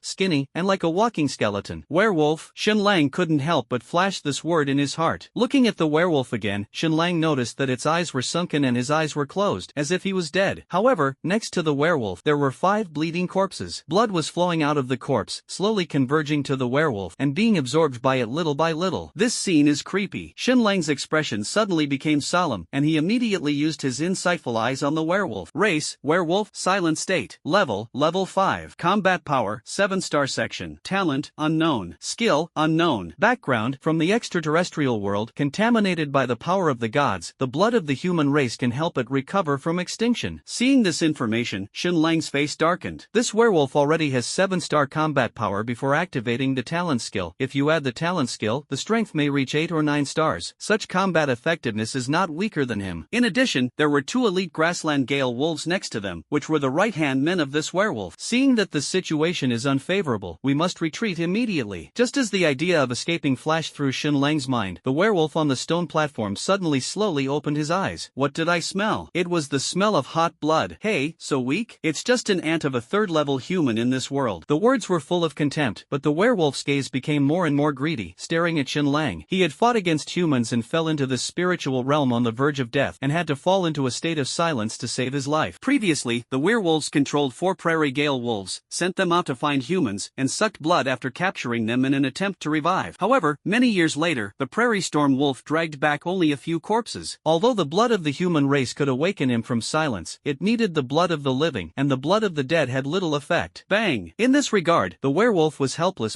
skinny, and like a walking skeleton. "Werewolf." Shenlang couldn't help but flash this word in his heart. Looking at the werewolf again, Shenlang noticed that its eyes were sunken and his eyes were closed, as if he was dead. However, next to the werewolf there were 5 bleeding corpses. Blood was flowing out of the corpse, slowly converging to the werewolf and being absorbed by it little by little. This scene is creepy. Shenlang's expression suddenly became solemn, and he immediately used his insightful eyes on the werewolf. Race, werewolf, silent state. Level, level 5. Combat power, 7-star section. Talent, unknown. Skill, unknown. Background, from the extraterrestrial world, contaminated by the power of the gods, the blood of the human race can help it recover from extinction. Seeing this information, Shenlang's face darkened. This werewolf already has 7-star combat power before activating the talent skill. If you add the talent skill, the strength may reach 8 or 9 stars. Such combat effectiveness is not weaker than him. In addition, there were 2 elite grassland gale wolves next to them, which were the right-hand men of this werewolf. Seeing that the situation is unfavorable, we must retreat immediately. Just as the idea of escaping flashed through Shenlang's mind, the werewolf on the stone platform suddenly slowly opened his eyes. "What did I smell?" It was the smell of hot blood. "Hey, so weak? It's just an ant of a 3rd-level human in this world." The words were full of contempt, but the werewolf's gaze became more and more greedy, staring at Shenlang. He had fought against humans and fell into the spiritual realm on the verge of death, and had to fall into a state of silence to save his life. Previously, the werewolves controlled 4 prairie gale wolves, sent them out to find humans, and sucked blood after capturing them in an attempt to revive. However, many years later, the prairie storm wolf dragged back only a few corpses. Although the blood of the human race could awaken him from silence, it needed the blood of the living, and the blood of the dead had little effect. Bang! In this regard, the werewolf was helpless,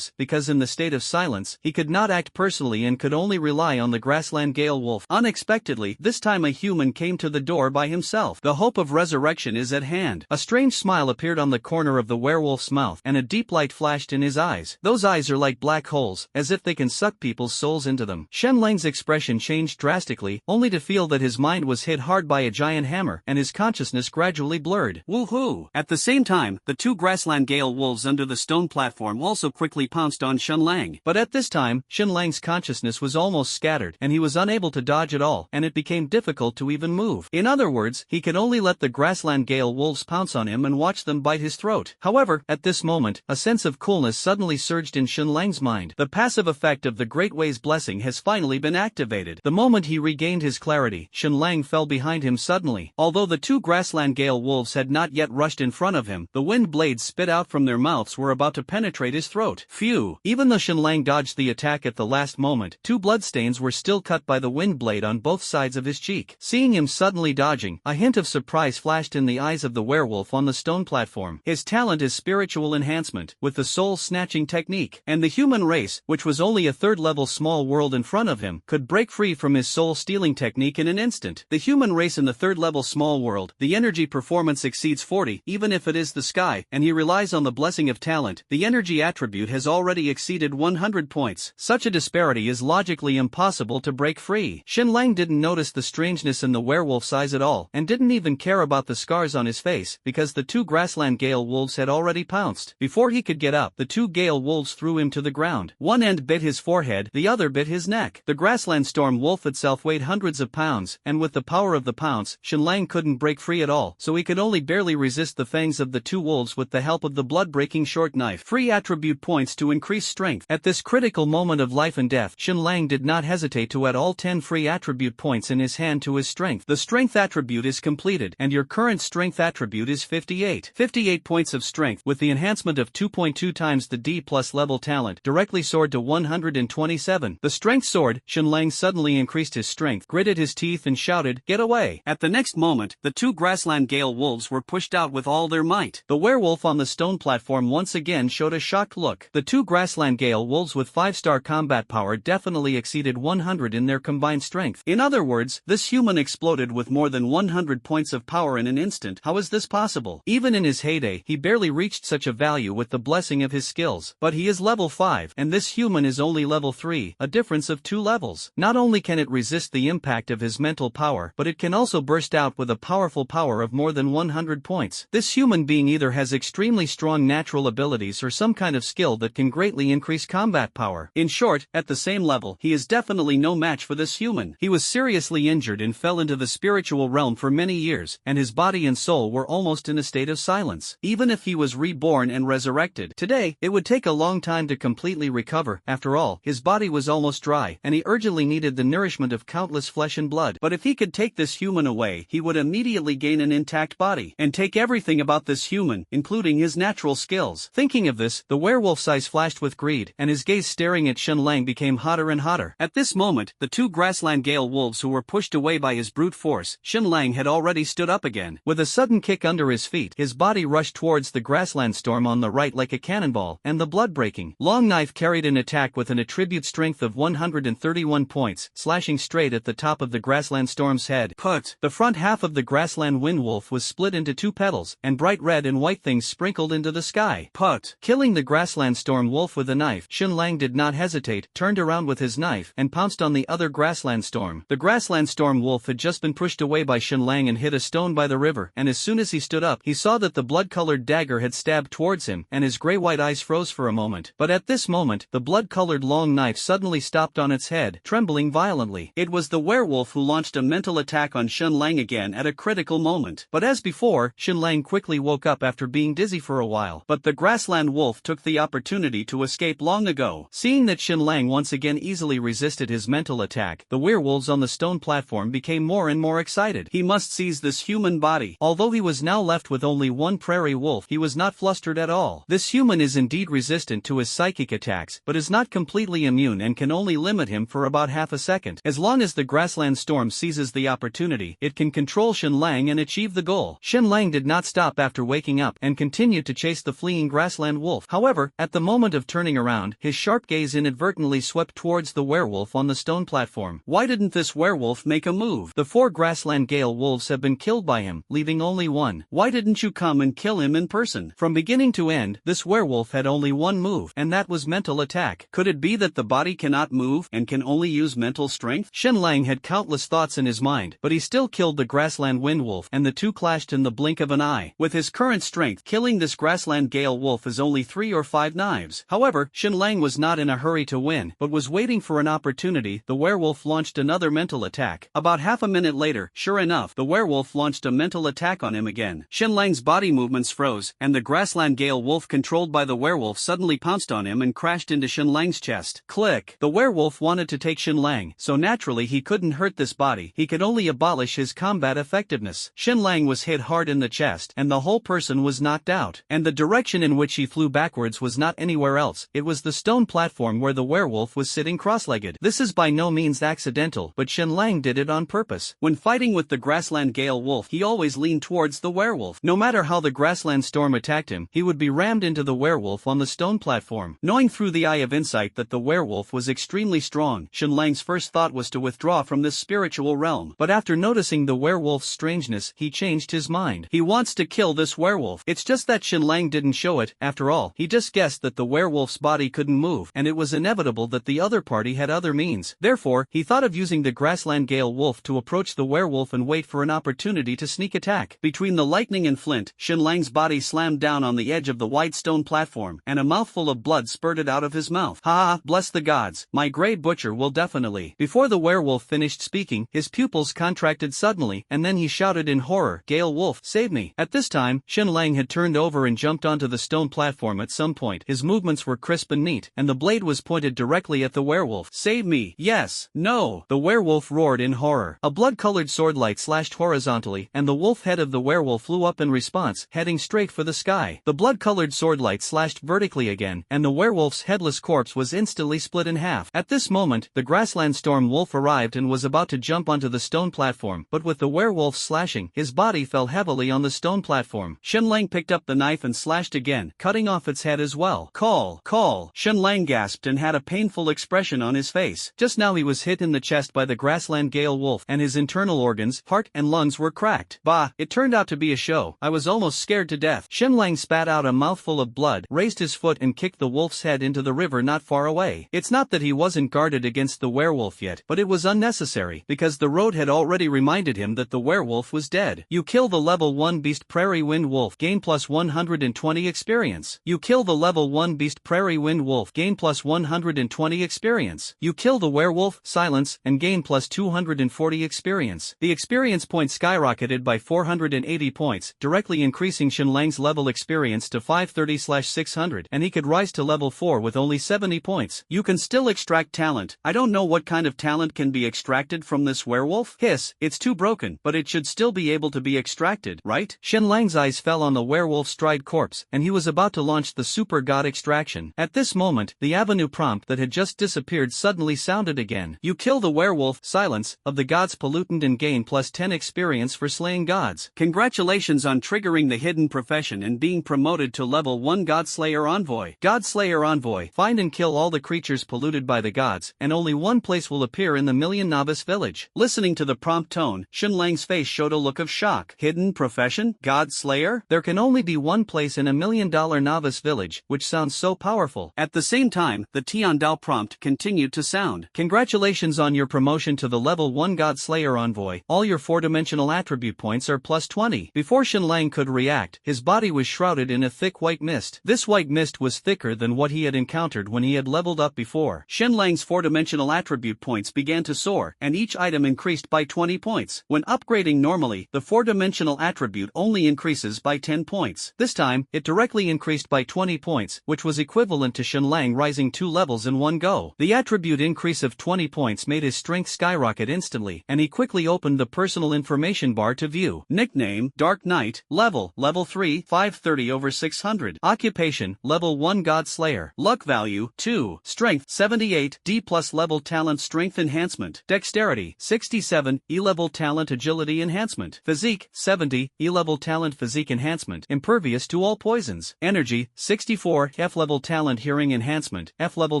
because in the state of silence, he could not act personally and could only rely on the grassland gale wolf. Unexpectedly, this time a human came to the door by himself. The hope of resurrection is at hand. A strange smile appeared on the corner of the werewolf's mouth, and a deep light flashed in his eyes. Those eyes are like black holes, as if they can suck people's souls into them. Shenlang's expression changed drastically, only to feel that his mind was hit hard by a giant hammer, and his consciousness gradually blurred. Woohoo! At the same time, the 2 grassland gale wolves under the stone platform also quickly pounced on Shenlang. But at this time, Shenlang's consciousness was almost scattered, and he was unable to dodge at all, and it became difficult to even move. In other words, he could only let the grassland gale wolves pounce on him and watch them bite his throat. However, at this moment, a sense of coolness suddenly surged in Shenlang's mind. The passive effect of the Great Way's blessing has finally been activated. The moment he regained his clarity, Shenlang fell behind him suddenly. Although the 2 grassland gale wolves had not yet rushed in front of him, the wind blades spit out from their mouths were about to penetrate his throat. Phew! Even though Shenlang dodged the attack at the last moment, 2 bloodstains were still cut by the wind blade on both sides of his cheek. Seeing him suddenly dodging, a hint of surprise flashed in the eyes of the werewolf on the stone platform. His talent is spiritual enhancement, with the soul-snatching technique, and the human race, which was only a 3rd-level small world in front of him, could break free from his soul-stealing technique in an instant. The human race in the 3rd-level small world, the energy performance exceeds 40, even if it is the sky, and he relies on the blessing of talent. The energy attribute has already exceeded 100 points. Such a disparity is logically impossible to break free. Shenlang didn't notice the strangeness in the werewolf's eyes at all, and didn't even care about the scars on his face, because the 2 grassland gale wolves had already pounced. Before he could get up, the 2 gale wolves threw him to the ground. One end bit his forehead, the other bit his neck. The grassland storm wolf itself weighed hundreds of pounds, and with the power of the pounce, Shenlang couldn't break free at all, so he could only barely resist the fangs of the 2 wolves with the help of the blood-breaking short knife. Free attribute points to increase strength. At this critical moment of life and death, Shenlang did not hesitate to add all 10 free attribute points in his hand to his strength. The strength attribute is completed, and your current strength attribute is 58. 58 points of strength, with the enhancement of 2.2 times the D+ level talent, directly soared to 127. The strength soared. Shenlang suddenly increased his strength, gritted his teeth and shouted, "Get away!" At the next moment, the 2 grassland gale wolves were pushed out with all their might. The werewolf on the stone platform once again showed a shocked look. The 2 grassland gale wolves with 5-star combat power definitely exceeded 100 in their combined combined strength. In other words, this human exploded with more than 100 points of power in an instant. How is this possible? Even in his heyday, he barely reached such a value with the blessing of his skills. But he is level 5, and this human is only level 3, a difference of 2 levels. Not only can it resist the impact of his mental power, but it can also burst out with a powerful power of more than 100 points. This human being either has extremely strong natural abilities or some kind of skill that can greatly increase combat power. In short, at the same level, he is definitely no match for this human. He was seriously injured and fell into the spiritual realm for many years, and his body and soul were almost in a state of silence. Even if he was reborn and resurrected today, it would take a long time to completely recover. After all, his body was almost dry, and he urgently needed the nourishment of countless flesh and blood. But if he could take this human away, he would immediately gain an intact body, and take everything about this human, including his natural skills. Thinking of this, the werewolf's eyes flashed with greed, and his gaze staring at Shen Lang became hotter and hotter. At this moment, the 2 grassland gale wolves who were pushed away by his brute force, Shen Lang had already stood up again. With a sudden kick under his feet, his body rushed towards the grassland storm on the right like a cannonball, and the blood-breaking long knife carried an attack with an attribute strength of 131 points, slashing straight at the top of the grassland storm's head. Put! The front half of the grassland wind wolf was split into 2 petals, and bright red and white things sprinkled into the sky. Put! Killing the grassland storm wolf with a knife, Shen Lang did not hesitate, turned around with his knife, and pounced on the other grassland storm. The grassland storm wolf had just been pushed away by Shen Lang and hit a stone by the river, and as soon as he stood up, he saw that the blood-colored dagger had stabbed towards him, and his gray-white eyes froze for a moment. But at this moment, the blood-colored long knife suddenly stopped on its head, trembling violently. It was the werewolf who launched a mental attack on Shen Lang again at a critical moment. But as before, Shen Lang quickly woke up after being dizzy for a while. But the grassland wolf took the opportunity to escape long ago. Seeing that Shen Lang once again easily resisted his mental attack, the werewolves on the stone platform became more and more excited. He must seize this human body. Although he was now left with only one prairie wolf, he was not flustered at all. This human is indeed resistant to his psychic attacks, but is not completely immune and can only limit him for about half a second. As long as the grassland storm seizes the opportunity, it can control Shen Lang and achieve the goal. Shen Lang did not stop after waking up and continued to chase the fleeing grassland wolf. However, at the moment of turning around, his sharp gaze inadvertently swept towards the werewolf on the stone platform. Why didn't this werewolf make a move? The 4 grassland gale wolves have been killed by him, leaving only one. Why didn't you come and kill him in person? From beginning to end, this werewolf had only one move, and that was mental attack. Could it be that the body cannot move and can only use mental strength? Shen Lang had countless thoughts in his mind, but he still killed the grassland wind wolf, and the 2 clashed in the blink of an eye. With his current strength, killing this grassland gale wolf is only 3 or 5 knives. However, Shen Lang was not in a hurry to win, but was waiting for an opportunity. The werewolf launched another mental attack. About half a minute later, sure enough, the werewolf launched a mental attack on him again. Shen Lang's body movements froze, and the grassland gale wolf controlled by the werewolf suddenly pounced on him and crashed into Shen Lang's chest. Click! The werewolf wanted to take Shen Lang, so naturally he couldn't hurt this body. He could only abolish his combat effectiveness. Shen Lang was hit hard in the chest, and the whole person was knocked out. And the direction in which he flew backwards was not anywhere else. It was the stone platform where the werewolf was sitting cross-legged. This is by no means accidental, but Shen Lang did it on purpose. When fighting with the grassland gale wolf, he always leaned towards the werewolf. No matter how the grassland storm attacked him, he would be rammed into the werewolf on the stone platform. Knowing through the eye of insight that the werewolf was extremely strong, Shen Lang's first thought was to withdraw from this spiritual realm. But after noticing the werewolf's strangeness, he changed his mind. He wants to kill this werewolf. It's just that Shen Lang didn't show it. After all, he just guessed that the werewolf's body couldn't move, and it was inevitable that the other party had other means. Therefore, he thought of using the grassland gale wolf to approach the werewolf and wait for an opportunity to sneak attack. Between the lightning and flint, Shen Lang's body slammed down on the edge of the wide stone platform, and a mouthful of blood spurted out of his mouth. Ha! Bless the gods, my grey butcher will definitely. Before the werewolf finished speaking, his pupils contracted suddenly, and then he shouted in horror, "Gale wolf, save me!" At this time, Shen Lang had turned over and jumped onto the stone platform at some point. His movements were crisp and neat, and the blade was pointed directly at the werewolf. "Save me! Yes! No!" The werewolf roared in horror. A blood-colored swordlight slashed horizontally, and the wolf head of the werewolf flew up in response, heading straight for the sky. The blood-colored swordlight slashed vertically again, and the werewolf's headless corpse was instantly split in half. At this moment, the grassland storm wolf arrived and was about to jump onto the stone platform, but with the werewolf's slashing, his body fell heavily on the stone platform. Shen Lang picked up the knife and slashed again, cutting off its head as well. Call! Call! Shen Lang gasped and had a painful expression on his face. Just now he was was hit in the chest by the grassland Gale wolf, and his internal organs, heart and lungs, were cracked. Bah, it turned out to be a show. I was almost scared to death. Shenlang spat out a mouthful of blood, raised his foot and kicked the wolf's head into the river not far away. It's not that he wasn't guarded against the werewolf yet, but it was unnecessary, because the road had already reminded him that the werewolf was dead. You kill the level 1 beast Prairie Wind Wolf, gain plus 120 experience. You kill the level 1 beast Prairie Wind Wolf, gain plus 120 experience. You kill the werewolf, Silence, and gain plus 240 experience. The experience point skyrocketed by 480 points, directly increasing Shenlang's level experience to 530/600, and he could rise to level 4 with only 70 points. You can still extract talent. I don't know what kind of talent can be extracted from this werewolf. Hiss, it's too broken, but it should still be able to be extracted, right? Shenlang's eyes fell on the werewolf's dried corpse, and he was about to launch the super god extraction. At this moment, the avenue prompt that had just disappeared suddenly sounded again. You kill the werewolf, Silence, of the god's pollutant and gain plus 10 experience for slaying gods. Congratulations on triggering the hidden profession and being promoted to level 1 Godslayer Envoy. Godslayer Envoy, find and kill all the creatures polluted by the gods, and only one place will appear in the Million Novice Village. Listening to the prompt tone, Shenlang's face showed a look of shock. Hidden profession? Godslayer? There can only be one place in a $1 million novice village, which sounds so powerful. At the same time, the Tiandao prompt continued to sound. Congratulations on your promotion to the level 1 Godslayer Envoy. All your 4-dimensional attribute points are plus 20. Before Shenlang could react, his body was shrouded in a thick white mist. This white mist was thicker than what he had encountered when he had leveled up before. Shenlang's 4-dimensional attribute points began to soar, and each item increased by 20 points. When upgrading normally, the 4-dimensional attribute only increases by 10 points. This time, it directly increased by 20 points, which was equivalent to Shenlang rising 2 levels in one go. The attribute increase of 20 points made his strength skyrocket instantly, and he quickly opened the personal information bar to view. Nickname, Dark Knight. Level 3, 530/600. Occupation, level 1 Godslayer. Luck value, 2. Strength, 78, D+ level talent strength enhancement. Dexterity, 67, E-level talent agility enhancement. Physique, 70, E-level talent physique enhancement. Impervious to all poisons. Energy, 64, F-level talent hearing enhancement. F-level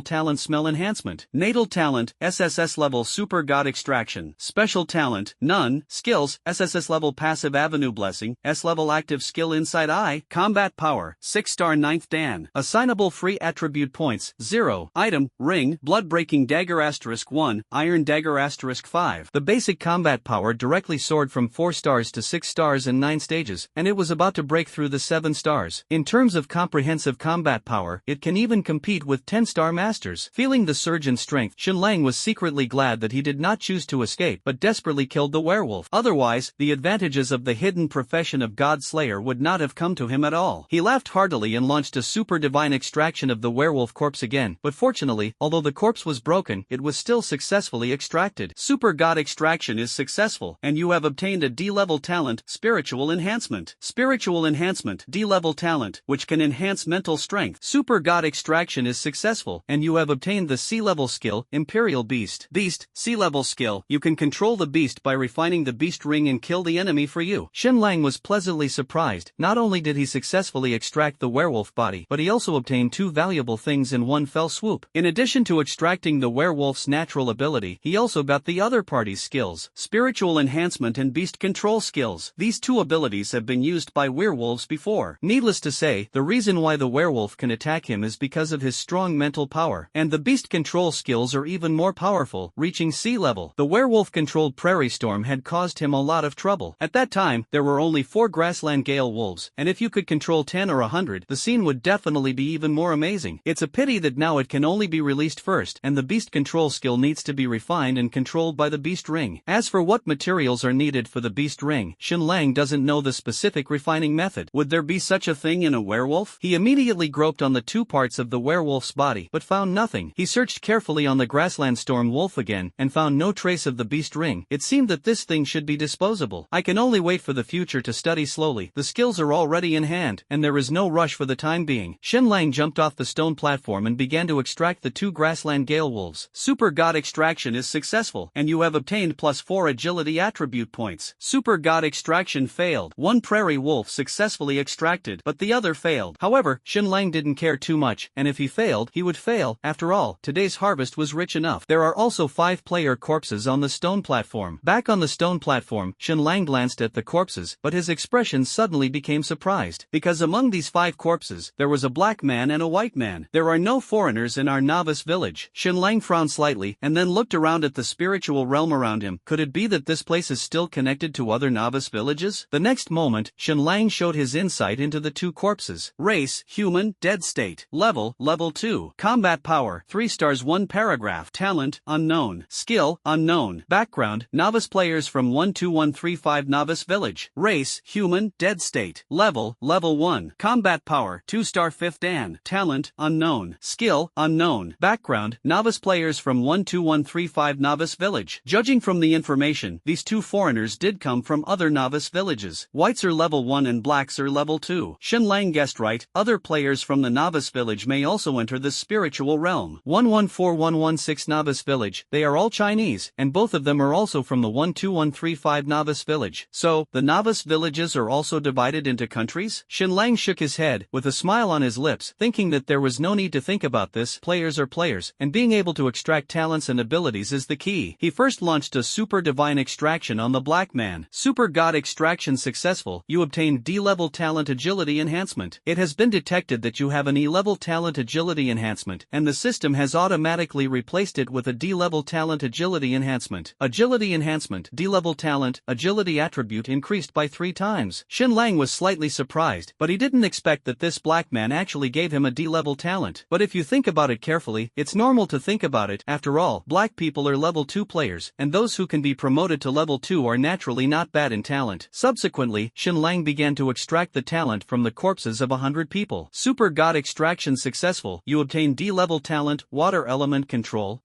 talent smell enhancement. Natal talent, SSS-level super god extraction. Special talent, none. Skills, SSS-level passive avenue blessing. S-level active skill inside eye. Combat power, 6-star 9th Dan. Assignable free attribute points, 0. Item, ring, blood-breaking dagger *1, iron dagger *5. The basic combat power directly soared from 4 stars to 6 stars in 9 stages, and it was about to break through the 7 stars. In terms of comprehensive combat power, it can even compete with 10-star masters. Feeling the surge in strength, Shenlang was secretly glad that he did not choose to escape but desperately killed the werewolf. Otherwise, the advantages of the hidden profession of Godslayer would not have come to him at all. He laughed heartily and launched a super divine extraction of the werewolf corpse again, but fortunately, although the corpse was broken, it was still successfully extracted. Super god extraction is successful, and you have obtained a D-level talent, Spiritual Enhancement. Spiritual Enhancement, D-level talent, which can enhance mental strength. Super god extraction is successful, and you have obtained the C-level skill, Imperial Beast. Beast, C-level skill, you can control the beast by refining the beast ring and kill the enemy for you. Shenlang was pleasantly surprised. Not only did he successfully extract the werewolf body, but he also obtained 2 valuable things in one fell swoop. In addition to extracting the werewolf's natural ability, he also got the other party's skills, Spiritual Enhancement and Beast Control skills. These 2 abilities have been used by werewolves before. Needless to say, the reason why the werewolf can attack him is because of his strong mental power, and the beast control skills are even more powerful, reaching C-level. The werewolf-controlled prairie storm had caused him a lot of trouble. At that time, there were only 4 grassland Gale wolves, and if you could control 10 or 100, the scene would definitely be even more amazing. It's a pity that now it can only be released first, and the beast control skill needs to be refined and controlled by the beast ring. As for what materials are needed for the beast ring, Shenlang doesn't know the specific refining method. Would there be such a thing in a werewolf? He immediately groped on the 2 parts of the werewolf's body, but found nothing. He searched carefully on the grassland storm wolf again, and found no trace of the beast ring. It seemed that this thing should be disposable. I can only wait for the future to study slowly. The skills are already in hand, and there is no rush for the time being. Shenlang jumped off the stone platform and began to extract the 2 grassland Gale wolves. Super god extraction is successful, and you have obtained plus 4 agility attribute points. Super god extraction failed. 1 prairie wolf successfully extracted, but the other failed. However, Shenlang didn't care too much, and if he failed, he would fail. After all, today's harvest was rich enough. There are also 5-player corpses on the stone platform. Back on the stone platform, Shenlang glanced at the corpses, but his expression suddenly became surprised, because among these 5 corpses, there was a black man and a white man. There are no foreigners in our novice village. Shenlang frowned slightly, and then looked around at the spiritual realm around him. Could it be that this place is still connected to other novice villages? The next moment, Shenlang showed his insight into the 2 corpses. Race, human, dead state. Level, level 2. Combat power, 3 stars 1 paragraph. Talent, unknown. Skill, unknown. Background, novice players from 12135 novice village. Race, human, dead state. Level, level 1. Combat power, 2-star 5th Dan. Talent, unknown. Skill, unknown. Background, novice players from 12135 novice village. Judging from the information, these 2 foreigners did come from other novice villages. Whites are level 1 and blacks are level 2. Shenlang guessed right, other players from the novice village may also enter the spiritual realm. 114116 novice village, they are all Chinese, and both of them are also from the 12135 novice village. So, the novice villages are also divided into countries? Shenlang shook his head, with a smile on his lips, thinking that there was no need to think about this. Players are players, and being able to extract talents and abilities is the key. He first launched a super divine extraction on the black man. Super god extraction successful, you obtain D-level talent agility enhancement. It has been detected that you have an E-level talent agility enhancement, and the system has automatically replaced it with a D-level talent agility enhancement. Agility enhancement, D-level talent, agility attribute increased by 3 times. Shenlang was slightly surprised, but he didn't expect that this black man actually gave him a D-level talent. But if you think about it carefully, it's normal to think about it. After all, black people are level 2 players, and those who can be promoted to level 2 are naturally not bad in talent. Subsequently, Shenlang began to extract the talent from the corpses of 100 people. Super god extraction successful, you obtain D-level talent, water element control.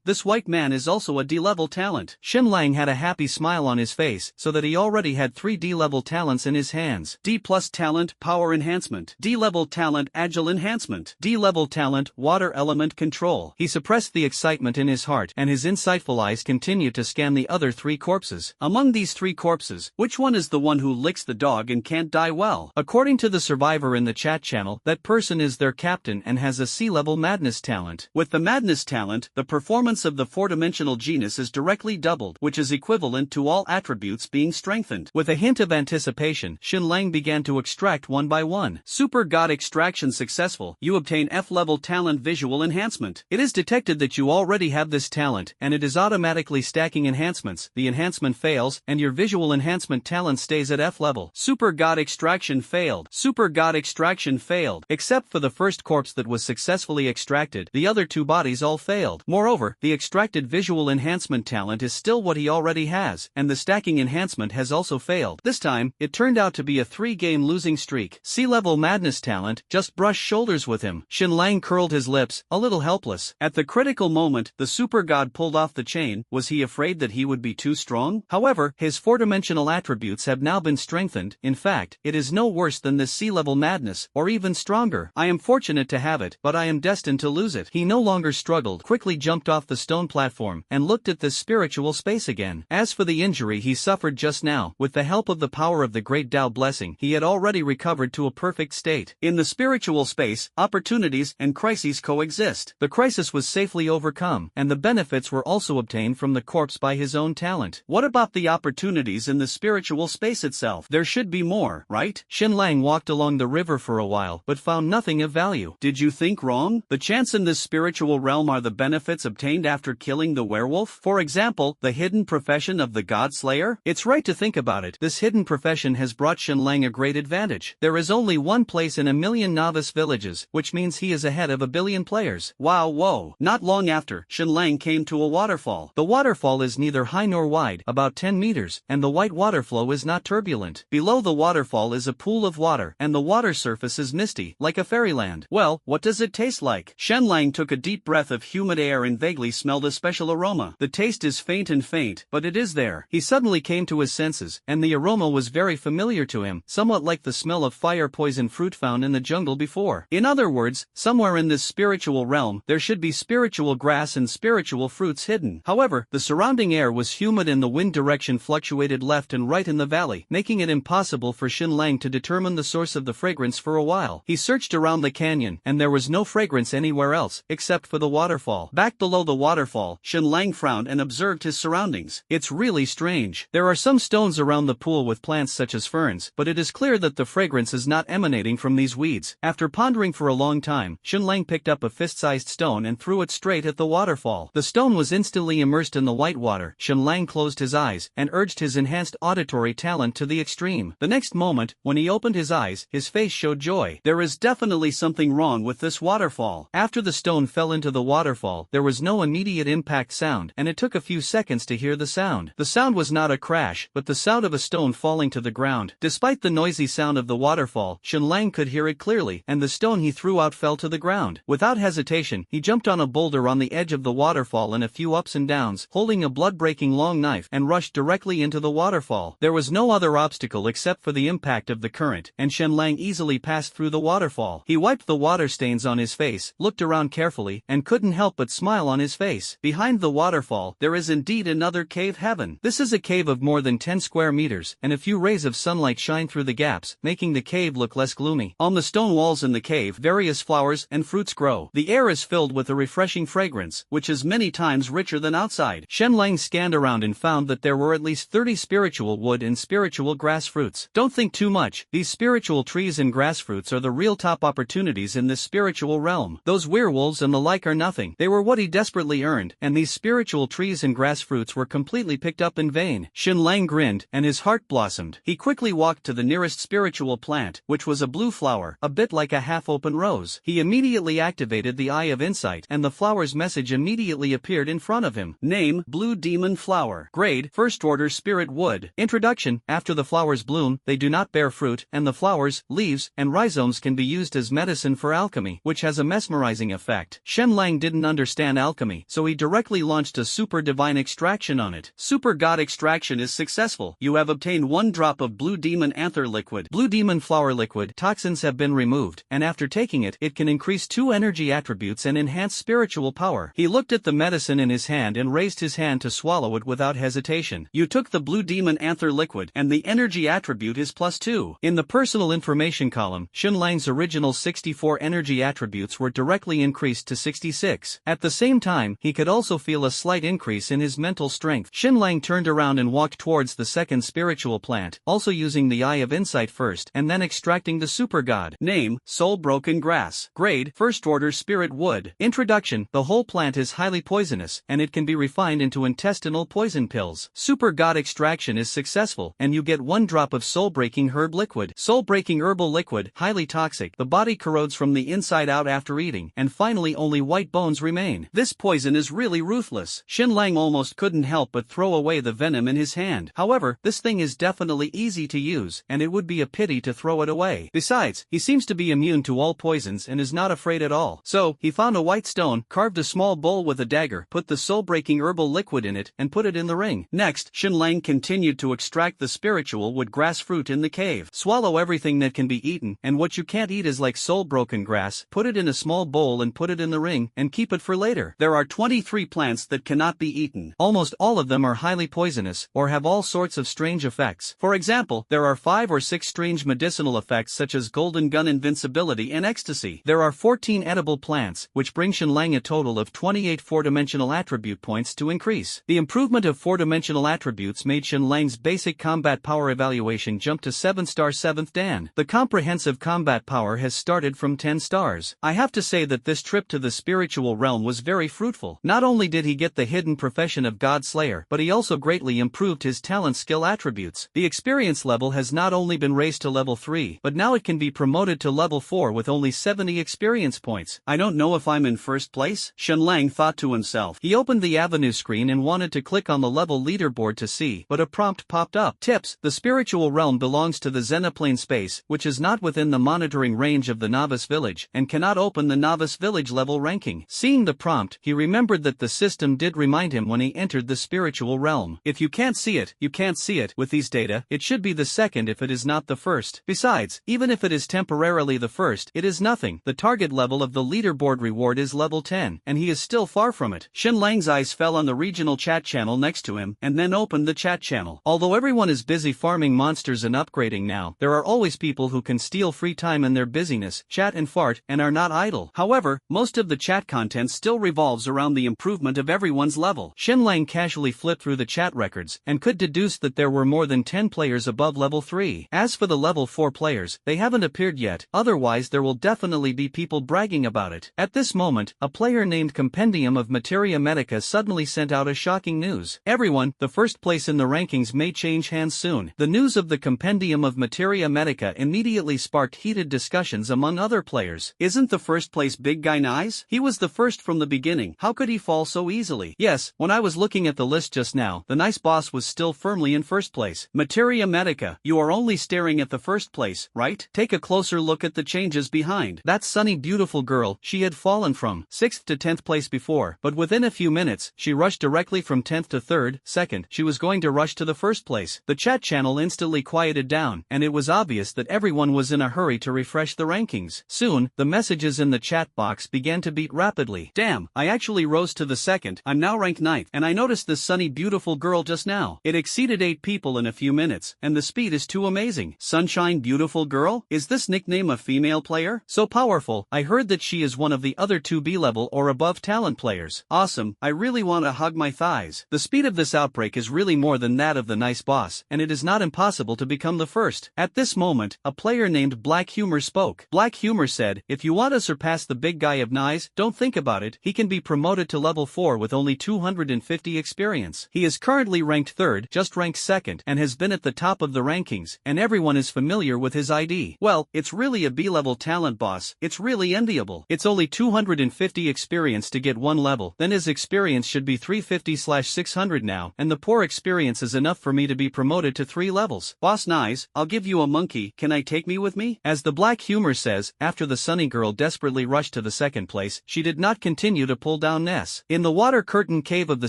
This white man is also a D-level talent. Shenlang had a happy smile on his face, so that he already had 3 D-level talents in his hands. D+ talent, power enhancement. D-level talent, agile enhancement. D-level talent, water element control. He suppressed the excitement in his heart, and his insightful eyes continued to scan the other 3 corpses. Among these 3 corpses, which one is the one who licks the dog and can't die well? According to the survivor in the chat channel, that person is their captain and has a C-level madness talent. With the madness talent, the performance of the 4-dimensional genus is directly doubled, which is equivalent to all attributes being strengthened. With a hint of anticipation, Shenlang began to extract one by one. Super god extraction successful, you obtain F-level talent visual enhancement. It is detected that you already have this talent, and it is automatically stacking enhancements. The enhancement fails, and your visual enhancement talent stays at F level. Super god extraction failed. Super god extraction failed. Except for the first corpse that was successfully extracted, the other 2 bodies all failed. Moreover, the extracted visual enhancement talent is still what he already has, and the stacking enhancement has also failed. This time, it turned out to be a 3-game losing streak. C-level madness talent, just brush shoulders with him. Shenlang curled his lips, a little helpless. At the critical moment, the super god pulled off the chain. Was he afraid that he would be too strong? However, his 4-dimensional attributes have now been strengthened. In fact, it is no worse than this C-level madness, or even stronger. I am fortunate to have it, but I am destined to lose it. He no longer struggled, quickly jumped off the stone platform, and looked at this spiritual space again. As for the injury he suffered just now, with the help of the power of the great Tao blessing, he had already recovered to a perfect state. In the spiritual space, opportunities and crises coexist. The crisis was safely overcome, and the benefits were also obtained from the corpse by his own talent. What about the opportunities in the spiritual space itself? There should be more, right? Shenlang walked along the river for a while, but found nothing of value. Did you think wrong? The chance in this spiritual realm are the benefits obtained after killing the werewolf? For example, the hidden profession of the God Slayer? It's right to think about it. This hidden profession has brought Shenlang a great advantage. There is only one place in 1,000,000 novice villages, which means he is ahead of 1,000,000,000 players. Wow, whoa. Not long after, Shenlang came to a waterfall. The waterfall is neither high nor wide, about 10 meters, and the white water flow is not turbulent. Below the waterfall is a pool of water, and the water surface is misty, like a fairyland. Well, what does it taste like? Shenlang took a deep breath of humid air and vaguely smelled a special aroma. The taste is faint, but it is there. He suddenly came to his senses, and the aroma was very familiar to him, somewhat like the smell of fire poison fruit found in the jungle before. In other words, somewhere in this spiritual realm, there should be spiritual grass and spiritual fruits hidden. However, the surrounding air was humid and the wind direction fluctuated left and right in the valley, making it impossible for Shenlang to determine the source of the fragrance for a while. He searched around the canyon, and there was no fragrance anywhere else, except for the waterfall. Back below below the waterfall, Shen Lang frowned and observed his surroundings. It's really strange. There are some stones around the pool with plants such as ferns, but it is clear that the fragrance is not emanating from these weeds. After pondering for a long time, Shen Lang picked up a fist-sized stone and threw it straight at the waterfall. The stone was instantly immersed in the white water. Shen Lang closed his eyes and urged his enhanced auditory talent to the extreme. The next moment, when he opened his eyes, his face showed joy. There is definitely something wrong with this waterfall. After the stone fell into the waterfall, there was no immediate impact sound, and it took a few seconds to hear the sound. The sound was not a crash, but the sound of a stone falling to the ground. Despite the noisy sound of the waterfall, Shen Lang could hear it clearly, and the stone he threw out fell to the ground. Without hesitation, he jumped on a boulder on the edge of the waterfall in a few ups and downs, holding a blood-breaking long knife, and rushed directly into the waterfall. There was no other obstacle except for the impact of the current, and Shen Lang easily passed through the waterfall. He wiped the water stains on his face, looked around carefully, and couldn't help but smile on his face. Behind the waterfall, there is indeed another cave heaven. This is a cave of more than 10 square meters, and a few rays of sunlight shine through the gaps, making the cave look less gloomy. On the stone walls in the cave, various flowers and fruits grow. The air is filled with a refreshing fragrance, which is many times richer than outside. Shen Lang scanned around and found that there were at least 30 spiritual wood and spiritual grass fruits. Don't think too much. These spiritual trees and grass fruits are the real top opportunities in this spiritual realm. Those werewolves and the like are nothing. They were what he desperately earned, and these spiritual trees and grass fruits were completely picked up in vain. Shen Lang grinned, and his heart blossomed. He quickly walked to the nearest spiritual plant, which was a blue flower, a bit like a half-open rose. He immediately activated the Eye of Insight, and the flower's message immediately appeared in front of him. Name: Blue Demon Flower. Grade: First Order Spirit Wood. Introduction: After the flowers bloom, they do not bear fruit, and the flowers, leaves, and rhizomes can be used as medicine for alchemy, which has a mesmerizing effect. Shen Lang didn't understand alchemy, so he directly launched a super divine extraction on it. Super God extraction is successful. You have obtained 1 drop of Blue Demon Anther Liquid. Blue Demon Flower Liquid. Toxins have been removed, and after taking it, it can increase 2 energy attributes and enhance spiritual power. He looked at the medicine in his hand and raised his hand to swallow it without hesitation. You took the Blue Demon Anther Liquid, and the energy attribute is +2. In the personal information column, Shen Lang's original 64 energy attributes were directly increased to 66. At the same time, he could also feel a slight increase in his mental strength. Shen Lang turned around and walked towards the second spiritual plant, also using the Eye of Insight first, and then extracting the Super God. Name: Soul Broken Grass. Grade: First Order Spirit Wood. Introduction: The whole plant is highly poisonous, and it can be refined into intestinal poison pills. Super God extraction is successful, and you get 1 drop of soul-breaking herb liquid. Soul-breaking herbal liquid, highly toxic. The body corrodes from the inside out after eating, and finally only white bones remain. This poison is really ruthless. Shen Lang almost couldn't help but throw away the venom in his hand. However, this thing is definitely easy to use, and it would be a pity to throw it away. Besides, he seems to be immune to all poisons and is not afraid at all. So, he found a white stone, carved a small bowl with a dagger, put the soul-breaking herbal liquid in it, and put it in the ring. Next, Shen Lang continued to extract the spiritual wood grass fruit in the cave. Swallow everything that can be eaten, and what you can't eat is like soul-broken grass. Put it in a small bowl and put it in the ring, and keep it for later. There are 23 plants that cannot be eaten. Almost all of them are highly poisonous, or have all sorts of strange effects. For example, there are 5 or 6 strange medicinal effects such as golden gun invincibility and ecstasy. There are 14 edible plants, which bring Shen Lang a total of 28 4-dimensional attribute points to increase. The improvement of 4-dimensional attributes made Shen Lang's basic combat power evaluation jump to 7-star 7th Dan. The comprehensive combat power has started from 10 stars. I have to say that this trip to the spiritual realm was very fruitful. Not only did he get the hidden profession of God Slayer, but he also greatly improved his talent skill attributes. The experience level has not only been raised to level 3, but now it can be promoted to level 4 with only 70 experience points. I don't know if I'm in first place, Shen Lang thought to himself. He opened the avenue screen and wanted to click on the level leaderboard to see, but a prompt popped up. Tips: the spiritual realm belongs to the Xenoplane space, which is not within the monitoring range of the novice village, and cannot open the novice village level ranking. Seeing the prompt, he remembered that the system did remind him when he entered the spiritual realm. If you can't see it, you can't see it. With these data, it should be the second if it is not the first. Besides, even if it is temporarily the first, it is nothing. The target level of the leaderboard reward is level 10, and he is still far from it. Shen Lang's eyes fell on the regional chat channel next to him, and then opened the chat channel. Although everyone is busy farming monsters and upgrading now, there are always people who can steal free time in their busyness, chat and fart, and are not idle. However, most of the chat content still revolves revolves around the improvement of everyone's level. Xinlang casually flipped through the chat records and could deduce that there were more than 10 players above level 3. As for the level 4 players, they haven't appeared yet, otherwise there will definitely be people bragging about it. At this moment, a player named Compendium of Materia Medica suddenly sent out a shocking news. Everyone, the first place in the rankings may change hands soon. The news of the Compendium of Materia Medica immediately sparked heated discussions among other players. Isn't the first place big guy nice? He was the first from the beginning. How could he fall so easily? Yes, when I was looking at the list just now, the nice boss was still firmly in first place. Materia Medica, you are only staring at the first place, right? Take a closer look at the changes behind. That sunny beautiful girl, she had fallen from 6th to 10th place before, but within a few minutes, she rushed directly from 10th to 3rd, 2nd, she was going to rush to the first place. The chat channel instantly quieted down, and it was obvious that everyone was in a hurry to refresh the rankings. Soon, the messages in the chat box began to beat rapidly. Damn, I actually rose to the 2nd, I'm now ranked 9th, and I noticed this sunny beautiful girl just now. It exceeded 8 people in a few minutes, and the speed is too amazing. Sunshine beautiful girl? Is this nickname a female player? So powerful, I heard that she is one of the other 2 B-level or above talent players. Awesome, I really want to hug my thighs. The speed of this outbreak is really more than that of the nice boss, and it is not impossible to become the first. At this moment, a player named Black Humor spoke. Black Humor said, if you want to surpass the big guy of Nice, don't think about it, he can be promoted to level 4 with only 250 experience. He is currently ranked 3rd, just ranked 2nd, and has been at the top of the rankings, and everyone is familiar with his ID. Well, it's really a B-level talent boss, it's really enviable. It's only 250 experience to get 1 level, then his experience should be 350/600 now, and the poor experience is enough for me to be promoted to 3 levels. Boss Nice, I'll give you a monkey, can I take me with me? As the Black Humor says, after the sunny girl desperately rushed to the 2nd place, she did not continue to pull down Ness. In the water curtain cave of the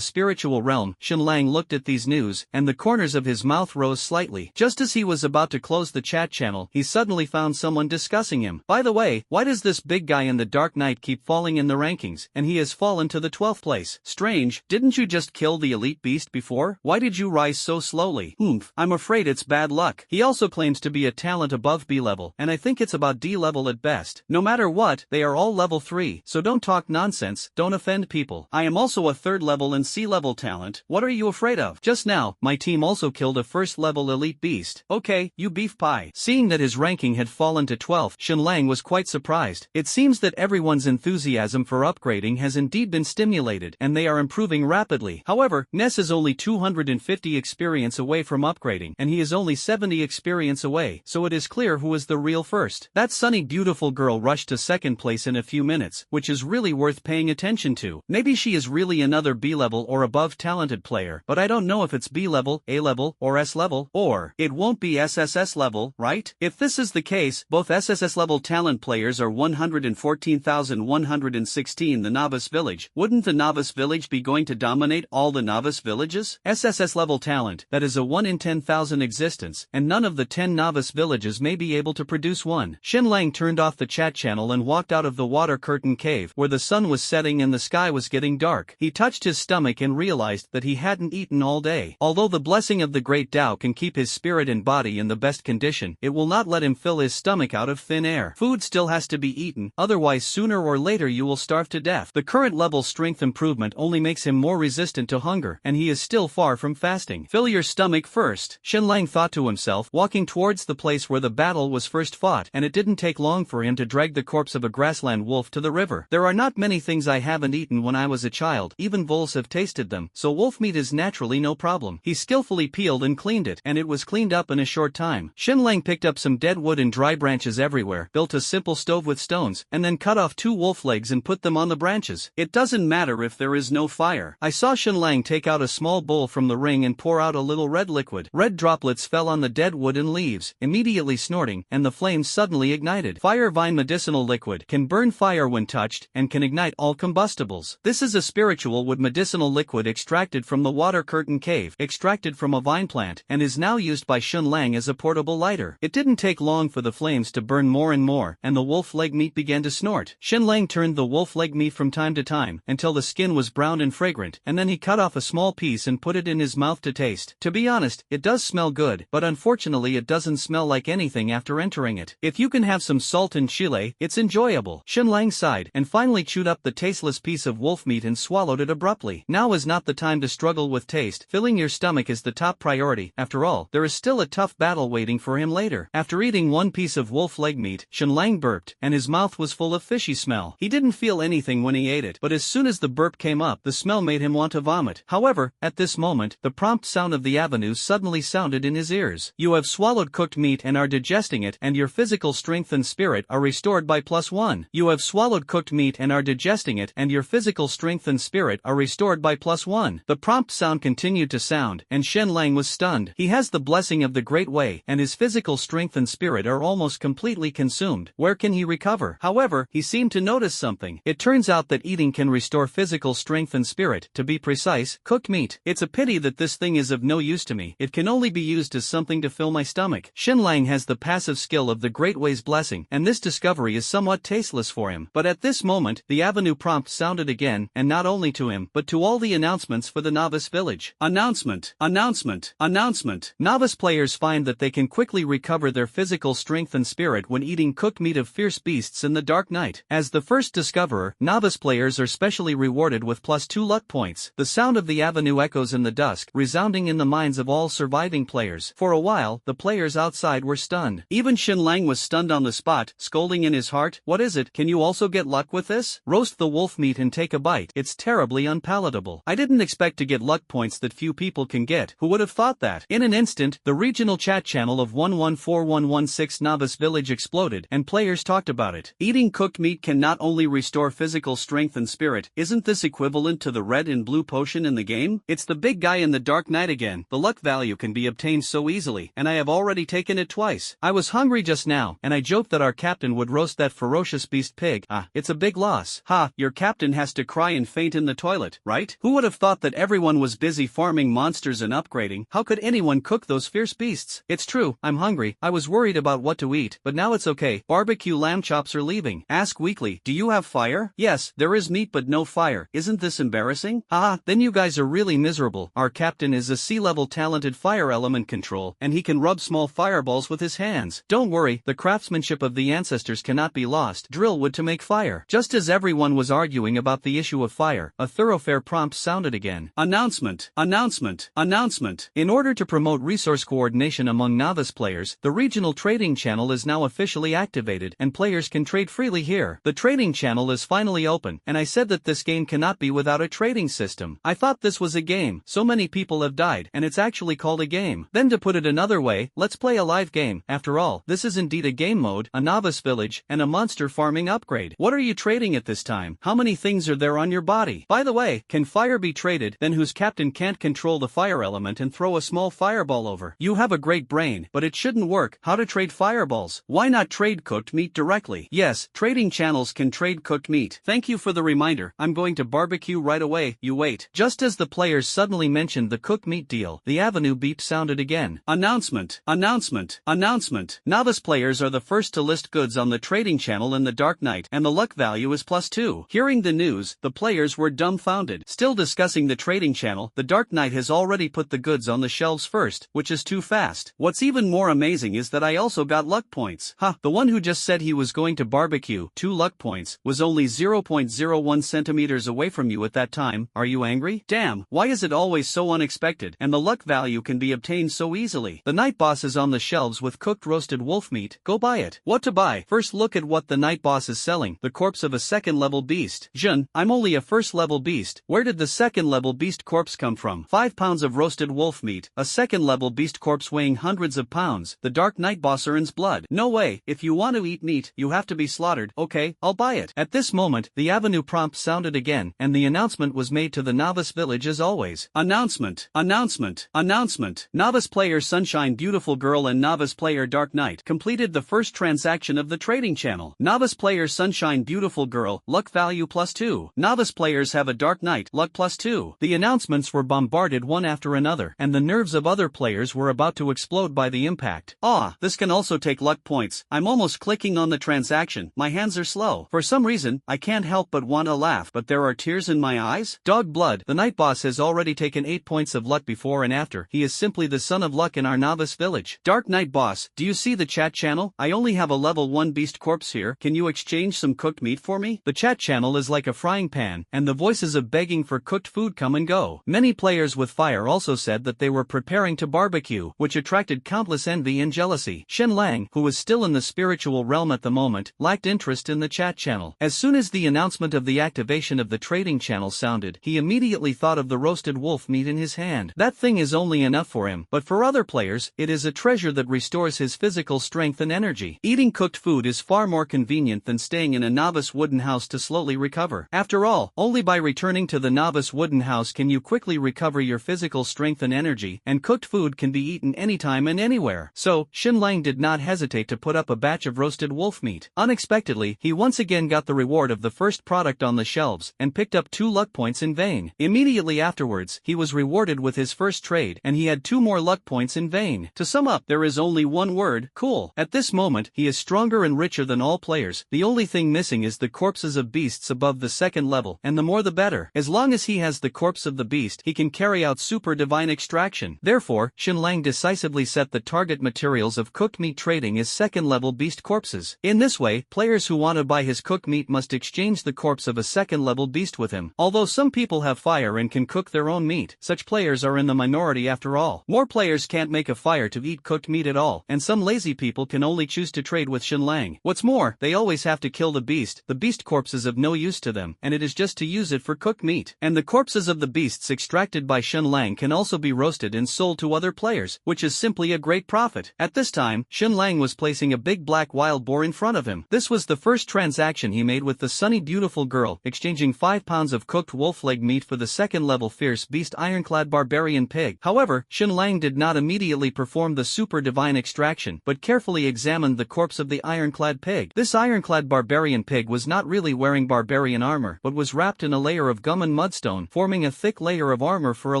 spiritual realm, Xinlang looked at these news, and the corners of his mouth rose slightly. Just as he was about to close the chat channel, he suddenly found someone discussing him. By the way, why does this big guy in the Dark Knight keep falling in the rankings, and he has fallen to the 12th place? Strange, didn't you just kill the elite beast before? Why did you rise so slowly? I'm afraid it's bad luck. He also claims to be a talent above B level, and I think it's about D level at best. No matter what, they are all level 3, so don't talk nonsense, don't offend people. I am also a 3rd level and C level talent, what are you afraid of? Just now, my team also killed a 1st level elite beast. Okay, you beef pie. Seeing that his ranking had fallen to 12th, Xinlang was quite surprised. It seems that everyone's enthusiasm for upgrading has indeed been stimulated, and they are improving rapidly. However, Ness is only 250 experience away from upgrading, and he is only 70 experience away, so it is clear who is the real first. That sunny beautiful girl rushed to 2nd place in a few minutes, which is really worth paying attention to. Maybe she is really another B-level or above talented player, but I don't know if it's B-level, A-level, or S-level, or it won't be SSS-level, right? If this is the case, both SSS-level talent players are 114,116 the novice village. Wouldn't the novice village be going to dominate all the novice villages? SSS-level talent, that is a 1 in 10,000 existence, and none of the 10 novice villages may be able to produce one. Xinlang turned off the chat channel and walked out of the water curtain cave, where the sun was setting and the sky was getting dark. He touched his stomach and realized that he hadn't eaten all day. Although the blessing of the great Tao can keep his spirit and body in the best condition, it will not let him fill his stomach out of thin air. Food still has to be eaten, otherwise sooner or later you will starve to death. The current level strength improvement only makes him more resistant to hunger, and he is still far from fasting. Fill your stomach first, Xinlang thought to himself, walking towards the place where the battle was first fought, and it didn't take long for him to drag the corpse of a grassland wolf to the river. There are not many things I haven't eaten when I was a child, even wolves have tasted them, so wolf meat is naturally no problem. He skillfully peeled and cleaned it, and it was cleaned up in a short time. Xinlang picked up some dead wood and dry branches everywhere, built a simple stove with stones, and then cut off 2 wolf legs and put them on the branches. It doesn't matter if there is no fire. I saw Xinlang take out a small bowl from the ring and pour out a little red liquid. Red droplets fell on the dead wood and leaves, immediately snorting, and the flames suddenly ignited. Fire vine medicinal liquid can burn fire when touched and can ignite all combustibles. This is a spiritual wood medicinal liquid extracted from the water curtain cave, extracted from a vine plant, and is now used by Xinlang as a portable lighter. It didn't take long for the flames to burn more and more, and the wolf leg meat began to snort. Xinlang turned the wolf leg meat from time to time, until the skin was brown and fragrant, and then he cut off a small piece and put it in his mouth to taste. To be honest, it does smell good, but unfortunately it doesn't smell like anything after entering it. If you can have some salt and chile, it's enjoyable. Xinlang sighed, and finally chewed up the tasteless enormous piece of wolf meat and swallowed it abruptly. Now is not the time to struggle with taste. Filling your stomach is the top priority. After all, there is still a tough battle waiting for him later. After eating one piece of wolf leg meat, Shenlang burped, and his mouth was full of fishy smell. He didn't feel anything when he ate it, but as soon as the burp came up, the smell made him want to vomit. However, at this moment, the prompt sound of the avenue suddenly sounded in his ears. You have swallowed cooked meat and are digesting it, and your physical strength and spirit are restored by +1. You have swallowed cooked meat and are digesting it, and your physical strength and spirit are restored by +1. The prompt sound continued to sound, and Shenlang was stunned. He has the blessing of the Great Way, and his physical strength and spirit are almost completely consumed. Where can he recover? However, he seemed to notice something. It turns out that eating can restore physical strength and spirit. To be precise, cooked meat. It's a pity that this thing is of no use to me. It can only be used as something to fill my stomach. Shenlang has the passive skill of the Great Way's blessing, and this discovery is somewhat tasteless for him. But at this moment, the avenue prompt sounded again, and not only to him, but to all the announcements for the novice village. Announcement, announcement, announcement. Novice players find that they can quickly recover their physical strength and spirit when eating cooked meat of fierce beasts in the dark night. As the first discoverer, novice players are specially rewarded with +2 luck points. The sound of the avenue echoes in the dusk, resounding in the minds of all surviving players. For a while, the players outside were stunned. Even Shenlang was stunned on the spot, scolding in his heart, "What is it? Can you also get luck with this? Roast the wolf meat and take a bite. It's terribly unpalatable. I didn't expect to get luck points that few people can get. Who would have thought that?" In an instant, the regional chat channel of 114116 Novice Village exploded, and players talked about it. Eating cooked meat can not only restore physical strength and spirit, isn't this equivalent to the red and blue potion in the game? It's the big guy in the dark night again. The luck value can be obtained so easily, and I have already taken it twice. I was hungry just now, and I joked that our captain would roast that ferocious beast pig. It's a big loss. Ha, your captain has to cry and faint in the toilet, right? Who would have thought that everyone was busy farming monsters and upgrading? How could anyone cook those fierce beasts? It's true, I'm hungry. I was worried about what to eat, but now it's okay. Barbecue lamb chops are leaving. Ask weekly, do you have fire? Yes, there is meat but no fire. Isn't this embarrassing? Then you guys are really miserable. Our captain is a sea-level talented fire element control, and he can rub small fireballs with his hands. Don't worry, the craftsmanship of the ancestors cannot be lost. Drill wood to make fire. Just as everyone was arguing about the issue of fire, a thoroughfare prompt sounded again. Announcement, announcement, announcement. In order to promote resource coordination among novice players, the regional trading channel is now officially activated, and players can trade freely here. The trading channel is finally open, and I said that this game cannot be without a trading system. I thought this was a game. So many people have died, and it's actually called a game. Then to put it another way, let's play a live game. After all, this is indeed a game mode, a novice village, and a monster farming upgrade. What are you trading at this time? How many things are there on your body? By the way, can fire be traded? Then whose captain can't control the fire element and throw a small fireball over? You have a great brain, but it shouldn't work. How to trade fireballs? Why not trade cooked meat directly? Yes, trading channels can trade cooked meat. Thank you for the reminder. I'm going to barbecue right away. You wait. Just as the players suddenly mentioned the cooked meat deal, the avenue beep sounded again. Announcement, announcement, announcement. Novice players are the first to list goods on the trading channel in the dark night, and the luck value is +2. Hearing the news, the players were dumbfounded. Still discussing the trading channel, the dark night has already put the goods on the shelves first, which is too fast. What's even more amazing is that I also got luck points. The one who just said he was going to barbecue 2 luck points was only 0.01 centimeters away from you at that time. Are you angry? Damn, why is it always so unexpected, and the luck value can be obtained so easily? The night boss is on the shelves with cooked roasted wolf meat. Go buy it. What to buy? First look at what the night boss is selling. The corpse of a second-level beast. Jun, I'm only a first-level beast. Where did the second-level beast corpse come from? 5 pounds of roasted wolf meat. A second-level beast corpse weighing hundreds of pounds. The dark night boss earns blood. No way. If you want to eat meat, you have to be slaughtered. Okay, I'll buy it. At this moment, the avenue prompt sounded again, and the announcement was made to the novice village as always. Announcement, announcement, announcement. Novice player Sunshine Beautiful Girl and novice player Dark Knight completed the first transaction of the trading channel. Novice player Sunshine Beautiful Girl, luck value +2. Novice players have a Dark Knight, luck +2. The announcements were bombarded one after another, and the nerves of other players were about to explode by the impact. This can also take luck points. I'm almost clicking on the transaction. My hands are slow. For some reason, I can't help but want to laugh, but there are tears in my eyes. Dog blood. The night boss has already taken 8 points of luck before and after. He is simply the son of luck in our novice village. Dark Knight boss, do you see the chat channel? I only have a level 1 beast corpse here. Can you exchange some cooked meat for me? The chat channel channel is like a frying pan, and the voices of begging for cooked food come and go. Many players with fire also said that they were preparing to barbecue, which attracted countless envy and jealousy. Xin Lang, who was still in the spiritual realm at the moment, lacked interest in the chat channel. As soon as the announcement of the activation of the trading channel sounded, he immediately thought of the roasted wolf meat in his hand. That thing is only enough for him, but for other players, it is a treasure that restores his physical strength and energy. Eating cooked food is far more convenient than staying in a novice wooden house to slowly recover. After all, only by returning to the novice wooden house can you quickly recover your physical strength and energy, and cooked food can be eaten anytime and anywhere. So, Xin Lang did not hesitate to put up a batch of roasted wolf meat. Unexpectedly, he once again got the reward of the first product on the shelves, and picked up 2 luck points in vain. Immediately afterwards, he was rewarded with his first trade, and he had 2 more luck points in vain. To sum up, there is only one word: cool. At this moment, he is stronger and richer than all players. The only thing missing is the corpses of beasts above the 2nd level, and the more the better. As long as he has the corpse of the beast, he can carry out super divine extraction. Therefore, Xin Lang decisively set the target materials of cooked meat trading as 2nd level beast corpses. In this way, players who want to buy his cooked meat must exchange the corpse of a 2nd level beast with him. Although some people have fire and can cook their own meat, such players are in the minority after all. More players can't make a fire to eat cooked meat at all, and some lazy people can only choose to trade with Xin Lang. What's more, they always have to kill the beast corpse is of no use to them, and it is just to use it for cooked meat. And the corpses of the beasts extracted by Xin Lang can also be roasted and sold to other players, which is simply a great profit. At this time, Xin Lang was placing a big black wild boar in front of him. This was the first transaction he made with the sunny beautiful girl, exchanging 5 pounds of cooked wolf leg meat for the 2nd level fierce beast ironclad barbarian pig. However, Xin Lang did not immediately perform the super divine extraction, but carefully examined the corpse of the ironclad pig. This ironclad barbarian pig was not really wearing barbarian armor, but was wrapped in a layer of gum and mudstone, forming a thick layer of armor for a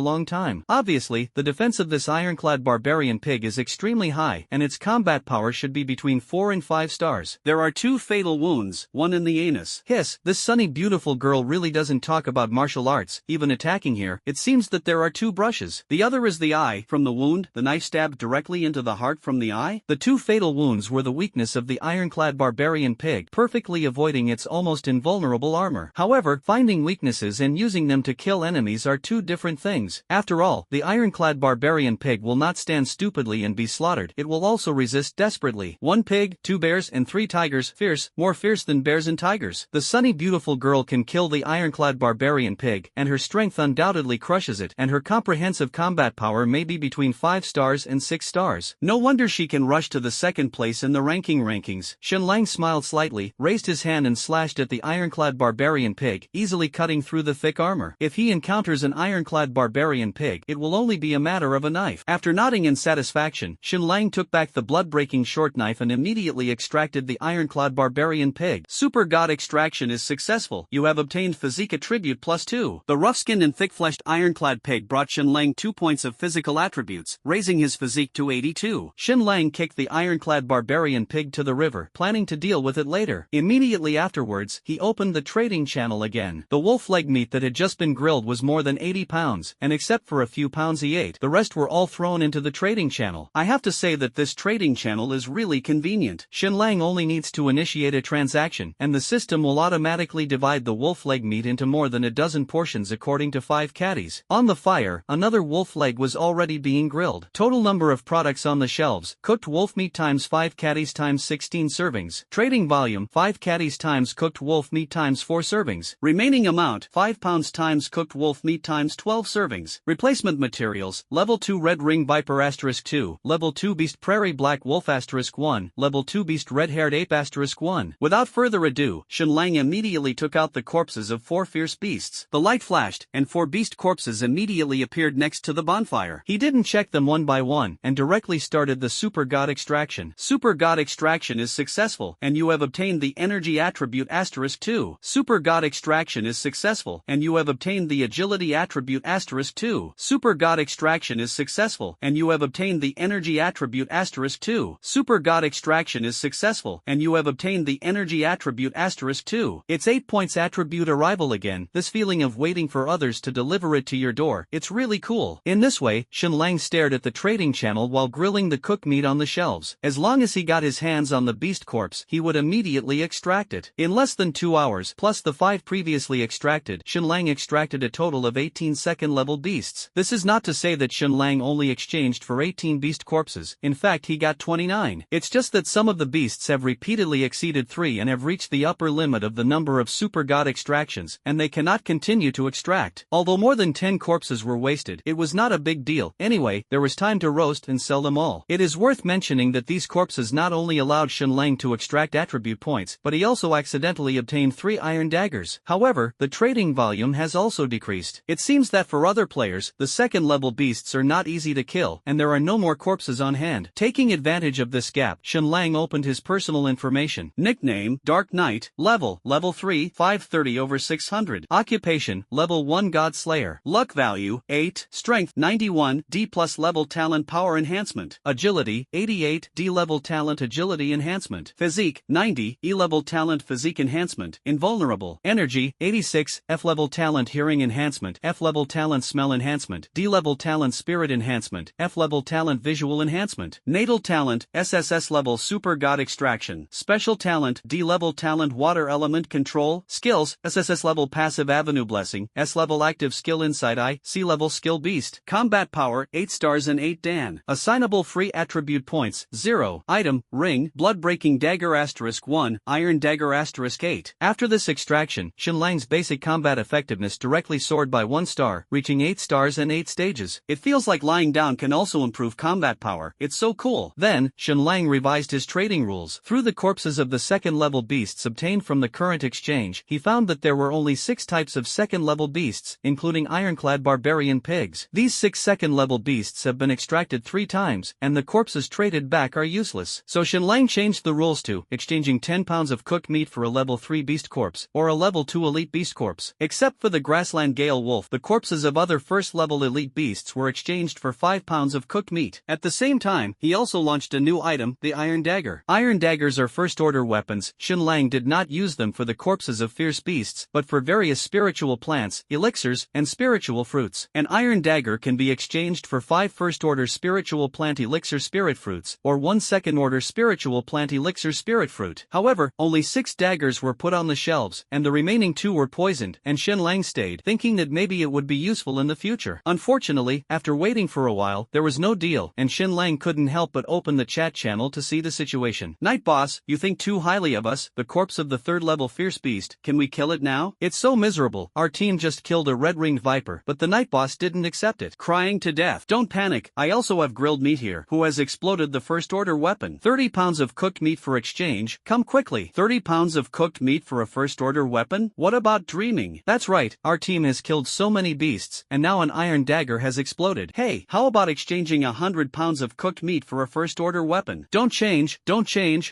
long time. Obviously, the defense of this ironclad barbarian pig is extremely high, and its combat power should be between 4 and 5 stars. There are 2 fatal wounds, one in the anus. Hiss, this sunny beautiful girl really doesn't talk about martial arts, even attacking here. It seems that there are 2 brushes. The other is the eye. From the wound, the knife stabbed directly into the heart from the eye. The 2 fatal wounds were the weakness of the ironclad barbarian pig, perfectly avoiding its almost invulnerable armor. However, finding weaknesses and using them to kill enemies are 2 different things. After all, the ironclad barbarian pig will not stand stupidly and be slaughtered. It will also resist desperately. 1 pig, 2 bears and 3 tigers, fierce, more fierce than bears and tigers. The sunny beautiful girl can kill the ironclad barbarian pig, and her strength undoubtedly crushes it, and her comprehensive combat power may be between 5 stars and 6 stars. No wonder she can rush to the 2nd place in the rankings. Xin Lang smiled slightly, raised his hand and slashed at the ironclad barbarian pig, easily cutting through the thick armor. If he encounters an ironclad barbarian pig, it will only be a matter of a knife. After nodding in satisfaction, Xin Lang took back the blood-breaking short knife and immediately extracted the ironclad barbarian pig. Super God extraction is successful. You have obtained physique attribute +2. The rough-skinned and thick-fleshed ironclad pig brought Xin Lang 2 points of physical attributes, raising his physique to 82. Xin Lang kicked the ironclad barbarian pig to the river, planning to deal with it later. Immediately afterwards, he opened the trading channel again. The wolf leg meat that had just been grilled was more than 80 pounds, and except for a few pounds he ate, the rest were all thrown into the trading channel. I have to say that this trading channel is really convenient. Xin Lang only needs to initiate a transaction, and the system will automatically divide the wolf leg meat into more than a dozen portions according to 5 caddies. On the fire, another wolf leg was already being grilled. Total number of products on the shelves: cooked wolf meat times 5 caddies times 16 servings. Trading volume: 5 caddies times cooked wolf meat times 4 servings. Remaining amount: 5 pounds times cooked wolf meat times 12 servings. Replacement materials: level 2 red ring viper *2, level 2 beast prairie black wolf *1, level 2 beast red-haired ape *1. Without further ado, Xin Lang immediately took out the corpses of 4 fierce beasts. The light flashed, and 4 beast corpses immediately appeared next to the bonfire. He didn't check them one by one, and directly started the Super God extraction. Super God extraction is successful, and you have obtained the energy attribute *2. Super God extraction is successful, and you have obtained the agility attribute *2. Super God extraction is successful, and you have obtained the energy attribute *2. Super God extraction is successful, and you have obtained the energy attribute *2. It's 8 points attribute arrival again. This feeling of waiting for others to deliver it to your door, it's really cool. In this way, Xin Lang stared at the trading channel while grilling the cooked meat on the shelves. As long as he got his hands on the beast corpse, he would immediately extract it. In less than 2 hours, cores plus the 5 previously extracted, Xinlang extracted a total of 18 second-level beasts. This is not to say that Xinlang only exchanged for 18 beast corpses, in fact he got 29. It's just that some of the beasts have repeatedly exceeded 3 and have reached the upper limit of the number of super god extractions, and they cannot continue to extract. Although more than 10 corpses were wasted, it was not a big deal. Anyway, there was time to roast and sell them all. It is worth mentioning that these corpses not only allowed Xinlang to extract attribute points, but he also accidentally obtained 3 iron daggers. However, the trading volume has also decreased. It seems that for other players, the second-level beasts are not easy to kill, and there are no more corpses on hand. Taking advantage of this gap, Xinlang opened his personal information. Nickname, Dark Knight. Level 3, 530/600. Occupation, level 1 God Slayer. Luck value, 8. Strength, 91. D+ level talent power enhancement. Agility, 88. D level talent agility enhancement. Physique, 90. E level talent physique enhancement. Invulnerable. Energy, 86. F level talent hearing enhancement. F level talent smell enhancement. D level talent spirit enhancement. F level talent visual enhancement. Natal talent, SSS level super god extraction. Special talent, D level talent water element control. Skills, SSS level passive avenue blessing. S level active skill insight eye. C level skill beast. Combat power, 8 stars and 8 Dan. Assignable free attribute points, 0. Item, ring, blood breaking dagger *1, iron dagger *8. After this extraction, Xinlang's basic combat effectiveness directly soared by 1 star, reaching 8 stars and 8 stages. It feels like lying down can also improve combat power. It's so cool. Then, Xinlang revised his trading rules. Through the corpses of the second-level beasts obtained from the current exchange, he found that there were only 6 types of second-level beasts, including ironclad barbarian pigs. These 6 second-level beasts have been extracted 3 times, and the corpses traded back are useless. So Xinlang changed the rules to exchanging 10 pounds of cooked meat for a level 3 beast corpse, or a level 2 elite beast corpse. Except for the grassland gale wolf, the corpses of other first-level elite beasts were exchanged for 5 pounds of cooked meat. At the same time, he also launched a new item, the iron dagger. Iron daggers are first-order weapons. Xinlang did not use them for the corpses of fierce beasts, but for various spiritual plants, elixirs, and spiritual fruits. An iron dagger can be exchanged for 5 first-order spiritual plant elixir spirit fruits, or 1 second-order spiritual plant elixir spirit fruit. However, only 6 daggers were put on the shelves, and the remaining 2 were poisoned, and Xinlang stayed, thinking that maybe it would be useful in the future. Unfortunately, after waiting for a while, there was no deal, and Xinlang couldn't help but open the chat channel to see the situation. Night boss, you think too highly of us, the corpse of the 3rd-level fierce beast, can we kill it now? It's so miserable. Our team just killed a red-ringed viper, but the night boss didn't accept it, crying to death. Don't panic, I also have grilled meat here, who has exploded the first-order weapon. 30 pounds of cooked meat for exchange, come quickly. 30 pounds of cooked meat for a first-order weapon? What about dreaming? That's right, our team has killed so many beasts, and now an iron dagger has exploded. Hey, how about exchanging 100 pounds of cooked meat for a first-order weapon? Don't change,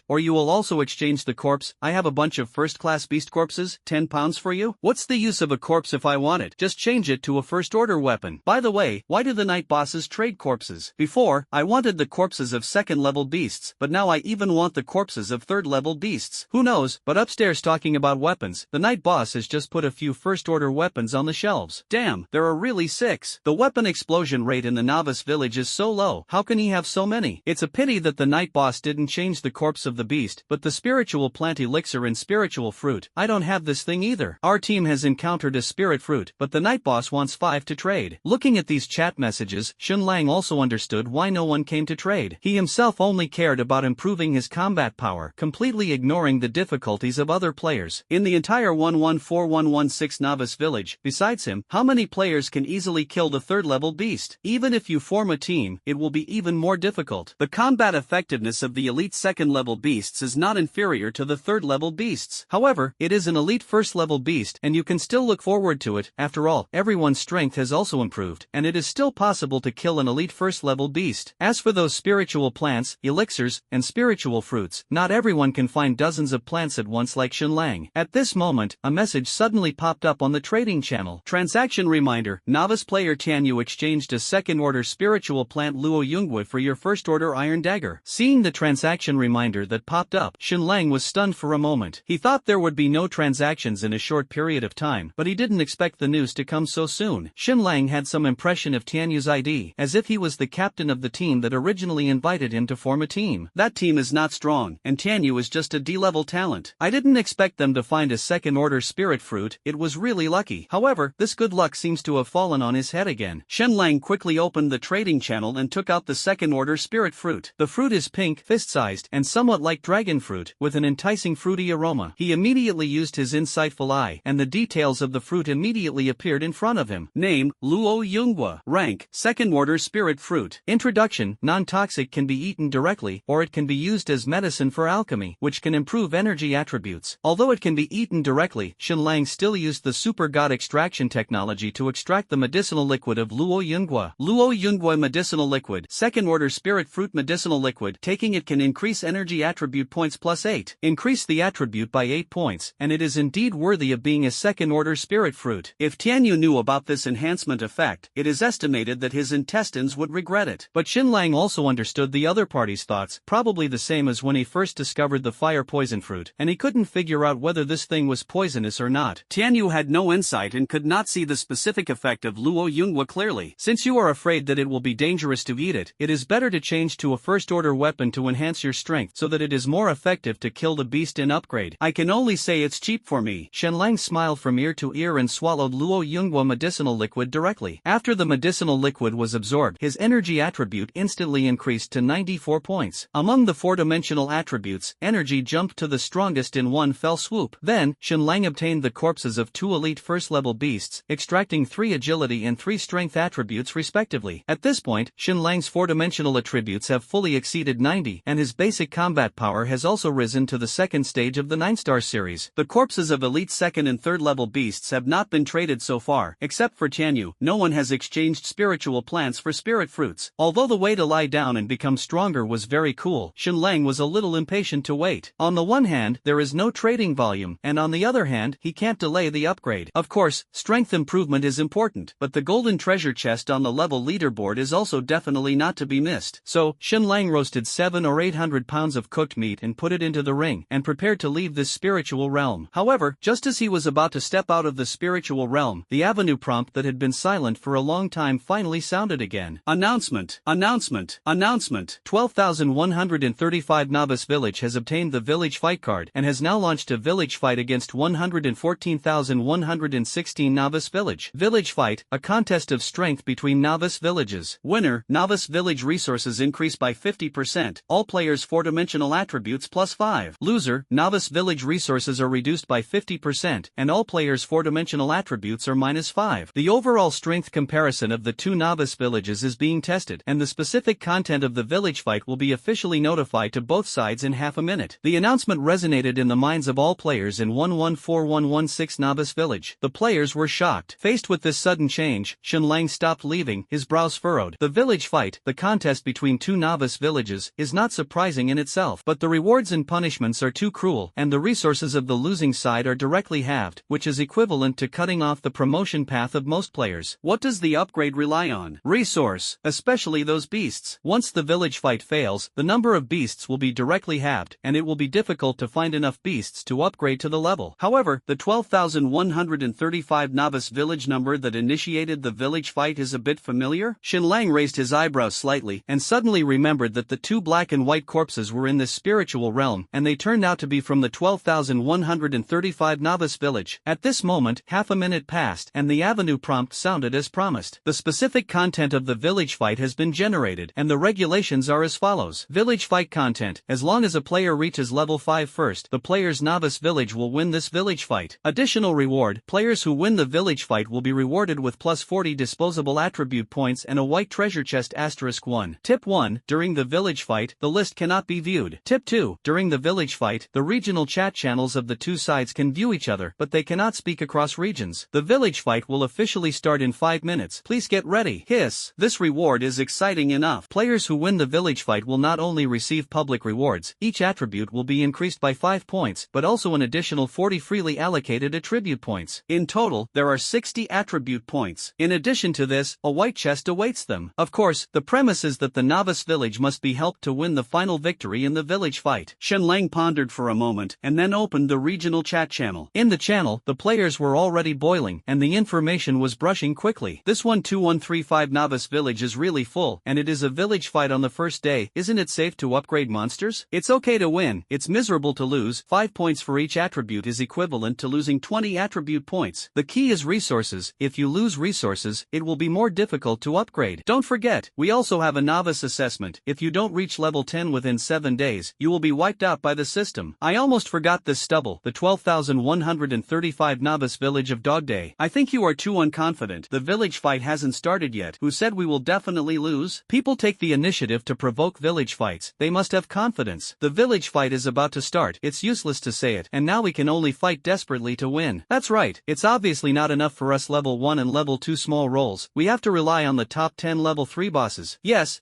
or you will also exchange the corpse. I have a bunch of first-class beast corpses, 10 pounds for you? What's the use of a corpse if I want it? Just change it to a first-order weapon. By the way, why do the night bosses trade corpses? Before, I wanted the corpses of second-level beasts, but now I even want the corpses of third-level beasts. Who knows, but upstairs talking about weapons, the night boss has just put a few first-order weapons on the shelves. Damn, there are really 6. The weapon explosion rate in the novice village is so low. How can he have so many? It's a pity that the night boss didn't change the corpse of the beast, but the spiritual plant elixir and spiritual fruit. I don't have this thing either. Our team has encountered a spirit fruit, but the night boss wants 5 to trade. Looking at these chat messages, Xinlang also understood why no one came to trade. He himself only cared about improving his combat power, completely ignoring the difficulties of other players. In the entire 114116 novice village, besides him, how many players can easily kill the 3rd-level beast? Even if you form a team, it will be even more difficult. The combat effectiveness of the elite 2nd-level beasts is not inferior to the 3rd-level beasts. However, it is an elite 1st-level beast, and you can still look forward to it. After all, everyone's strength has also improved, and it is still possible to kill an elite 1st-level beast. As for those spiritual plants, elixirs, and spiritual fruits, not everyone can find dozens of plants at once like Xinlang. At this moment, a message suddenly popped up on the trading channel. Transaction reminder, novice player Tianyu exchanged a second-order spiritual plant Luo Yungwood for your first-order iron dagger. Seeing the transaction reminder that popped up, Xinlang was stunned for a moment. He thought there would be no transactions in a short period of time, but he didn't expect the news to come so soon. Xinlang had some impression of Tianyu's ID, as if he was the captain of the team that originally invited him to form a team. That team is not strong, and Tianyu is just a D-level talent. I didn't expect them to find a second-order spirit fruit, it was really lucky. However, this good luck seems to have fallen on his head again. Shenlang quickly opened the trading channel and took out the second-order spirit fruit. The fruit is pink, fist-sized, and somewhat like dragon fruit, with an enticing fruity aroma. He immediately used his insightful eye, and the details of the fruit immediately appeared in front of him. Name, Luo Yunghua. Rank, second-order spirit fruit. Introduction, non-toxic, can be eaten directly, or it can be used as medicine for alchemy, which can improve energy attributes. Although it can be eaten directly, Shenlang still used the super god extraction technology to extract the medicinal liquid of Luo Yunghua. Luo Yunghua medicinal liquid, second-order spirit fruit medicinal liquid. Taking it can increase energy attribute points plus 8. Increase the attribute by 8 points, and it is indeed worthy of being a second-order spirit fruit. If Tianyu knew about this enhancement effect, it is estimated that his intestines would regret it. But Shenlang also understood the other party's thoughts, probably the same as when he first discovered the fire poison fruit, and he couldn't figure out whether this thing was poisonous or not. Tianyu had no insight and could not see the specific effect of Luo Yunghua clearly. Since you are afraid that it will be dangerous to eat it, it is better to change to a first-order weapon to enhance your strength so that it is more effective to kill the beast in upgrade. I can only say it's cheap for me. Shenlang smiled from ear to ear and swallowed Luo Yunghua medicinal liquid directly. After the medicinal liquid was absorbed, his energy attribute instantly increased to 94 points. Among the four-dimensional attributes, energy jumped to the strongest in one fell swoop. Then, Shenlang obtained the corpses of 2 elite first-level beasts, extracting 3 agility and 3 strength attributes respectively. At this point, Shenlang's four-dimensional attributes have fully exceeded 90, and his basic combat power has also risen to the second stage of the 9-star series. The corpses of elite second and third-level beasts have not been traded so far. Except for Tianyu, no one has exchanged spiritual plants for spirit fruits. Although the way to lie down and become stronger was very cool, Shenlang was a little impatient to wait. On the one hand, there is no trading volume, and on the other hand, he can't delay the upgrade. Of course, strength improvement is important, but the golden treasure chest on the level leaderboard is also definitely not to be missed. So, Shenlang roasted 700 or 800 pounds of cooked meat and put it into the ring, and prepared to leave this spiritual realm. However, just as he was about to step out of the spiritual realm, the avenue prompt that had been silent for a long time finally sounded again. Announcement! Announcement! Announcement! 12,135 Novice Village has obtained the village fight card and has now launched a village fight against 114,116 Novice Village. Village fight, a contest of strength between novice villages. Winner, Novice Village resources increase by 50%, all players 4-dimensional attributes plus 5. Loser, Novice Village resources are reduced by 50%, and all players 4-dimensional attributes are minus 5. The overall strength comparison of the two novice villages is being tested, and the specific content of the village fight will be officially notified to both sides in half a minute. The announcement resonated in the minds of all players in 114116 Novice Village. The players were shocked. Faced with this sudden change, Shenlang stopped leaving, his brows furrowed. The village fight, the contest between two novice villages, is not surprising in itself, but the rewards and punishments are too cruel, and the resources of the losing side are directly halved, which is equivalent to cutting off the promotion path of most players. What does the upgrade rely on? Resource, especially those beasts. Once the village fight fails, the number of beasts will be directly halved, and it will be difficult to find enough beasts to upgrade to the level. However, the 12,135 novice village number that initiated the village fight is a bit familiar. Shenlang raised his eyebrows slightly, and suddenly remembered that the two black and white corpses were in this spiritual realm, and they turned out to be from the 12,135 novice village. At this moment, half a minute passed, and the avenue prompt sounded as promised. The specific content of the village fight has been generated, and the regulations are as follows. Village fight content: as long as a player reaches level 5 first, the player's novice village will win this village fight. Additional reward: players who win the village fight will be rewarded with plus 40 disposable attribute points and a white treasure chest *1. Tip 1: during the village fight, the list cannot be viewed. Tip 2: during the village fight, the regional chat channels of the two sides can view each other, but they cannot speak across regions. The village fight will officially start in 5 minutes. Please get ready. Hiss. This reward is exciting enough. Players who win the village fight will not only receive public rewards, each attribute will be increased by 5 points, but also an additional 40 freely allocated attribute points. In total, there are 60 attribute points. In addition to this, a white chest awaits them. Of course, the premise is that the novice village must be helped to win the final victory in the village fight. Shenlang pondered for a moment, and then opened the regional chat channel. In the channel, the players were already boiling, and the information was brushing quickly. This 12135 novice village is really full, and it is a village fight on the first day. Isn't it safe to upgrade monsters? It's okay to win, it's miserable to lose. 5 points for each each attribute is equivalent to losing 20 attribute points. The key is resources. If you lose resources, it will be more difficult to upgrade. Don't forget, we also have a novice assessment. If you don't reach level 10 within 7 days, you will be wiped out by the system. I almost forgot this stubble. The 12,135 novice village of Dog Day. I think you are too unconfident. The village fight hasn't started yet. Who said we will definitely lose? People take the initiative to provoke village fights. They must have confidence. The village fight is about to start. It's useless to say it, and now we can only fight desperately to win. That's right. It's obviously not enough for us level 1 and level 2 small roles. We have to rely on the top 10 level 3 bosses. Yes,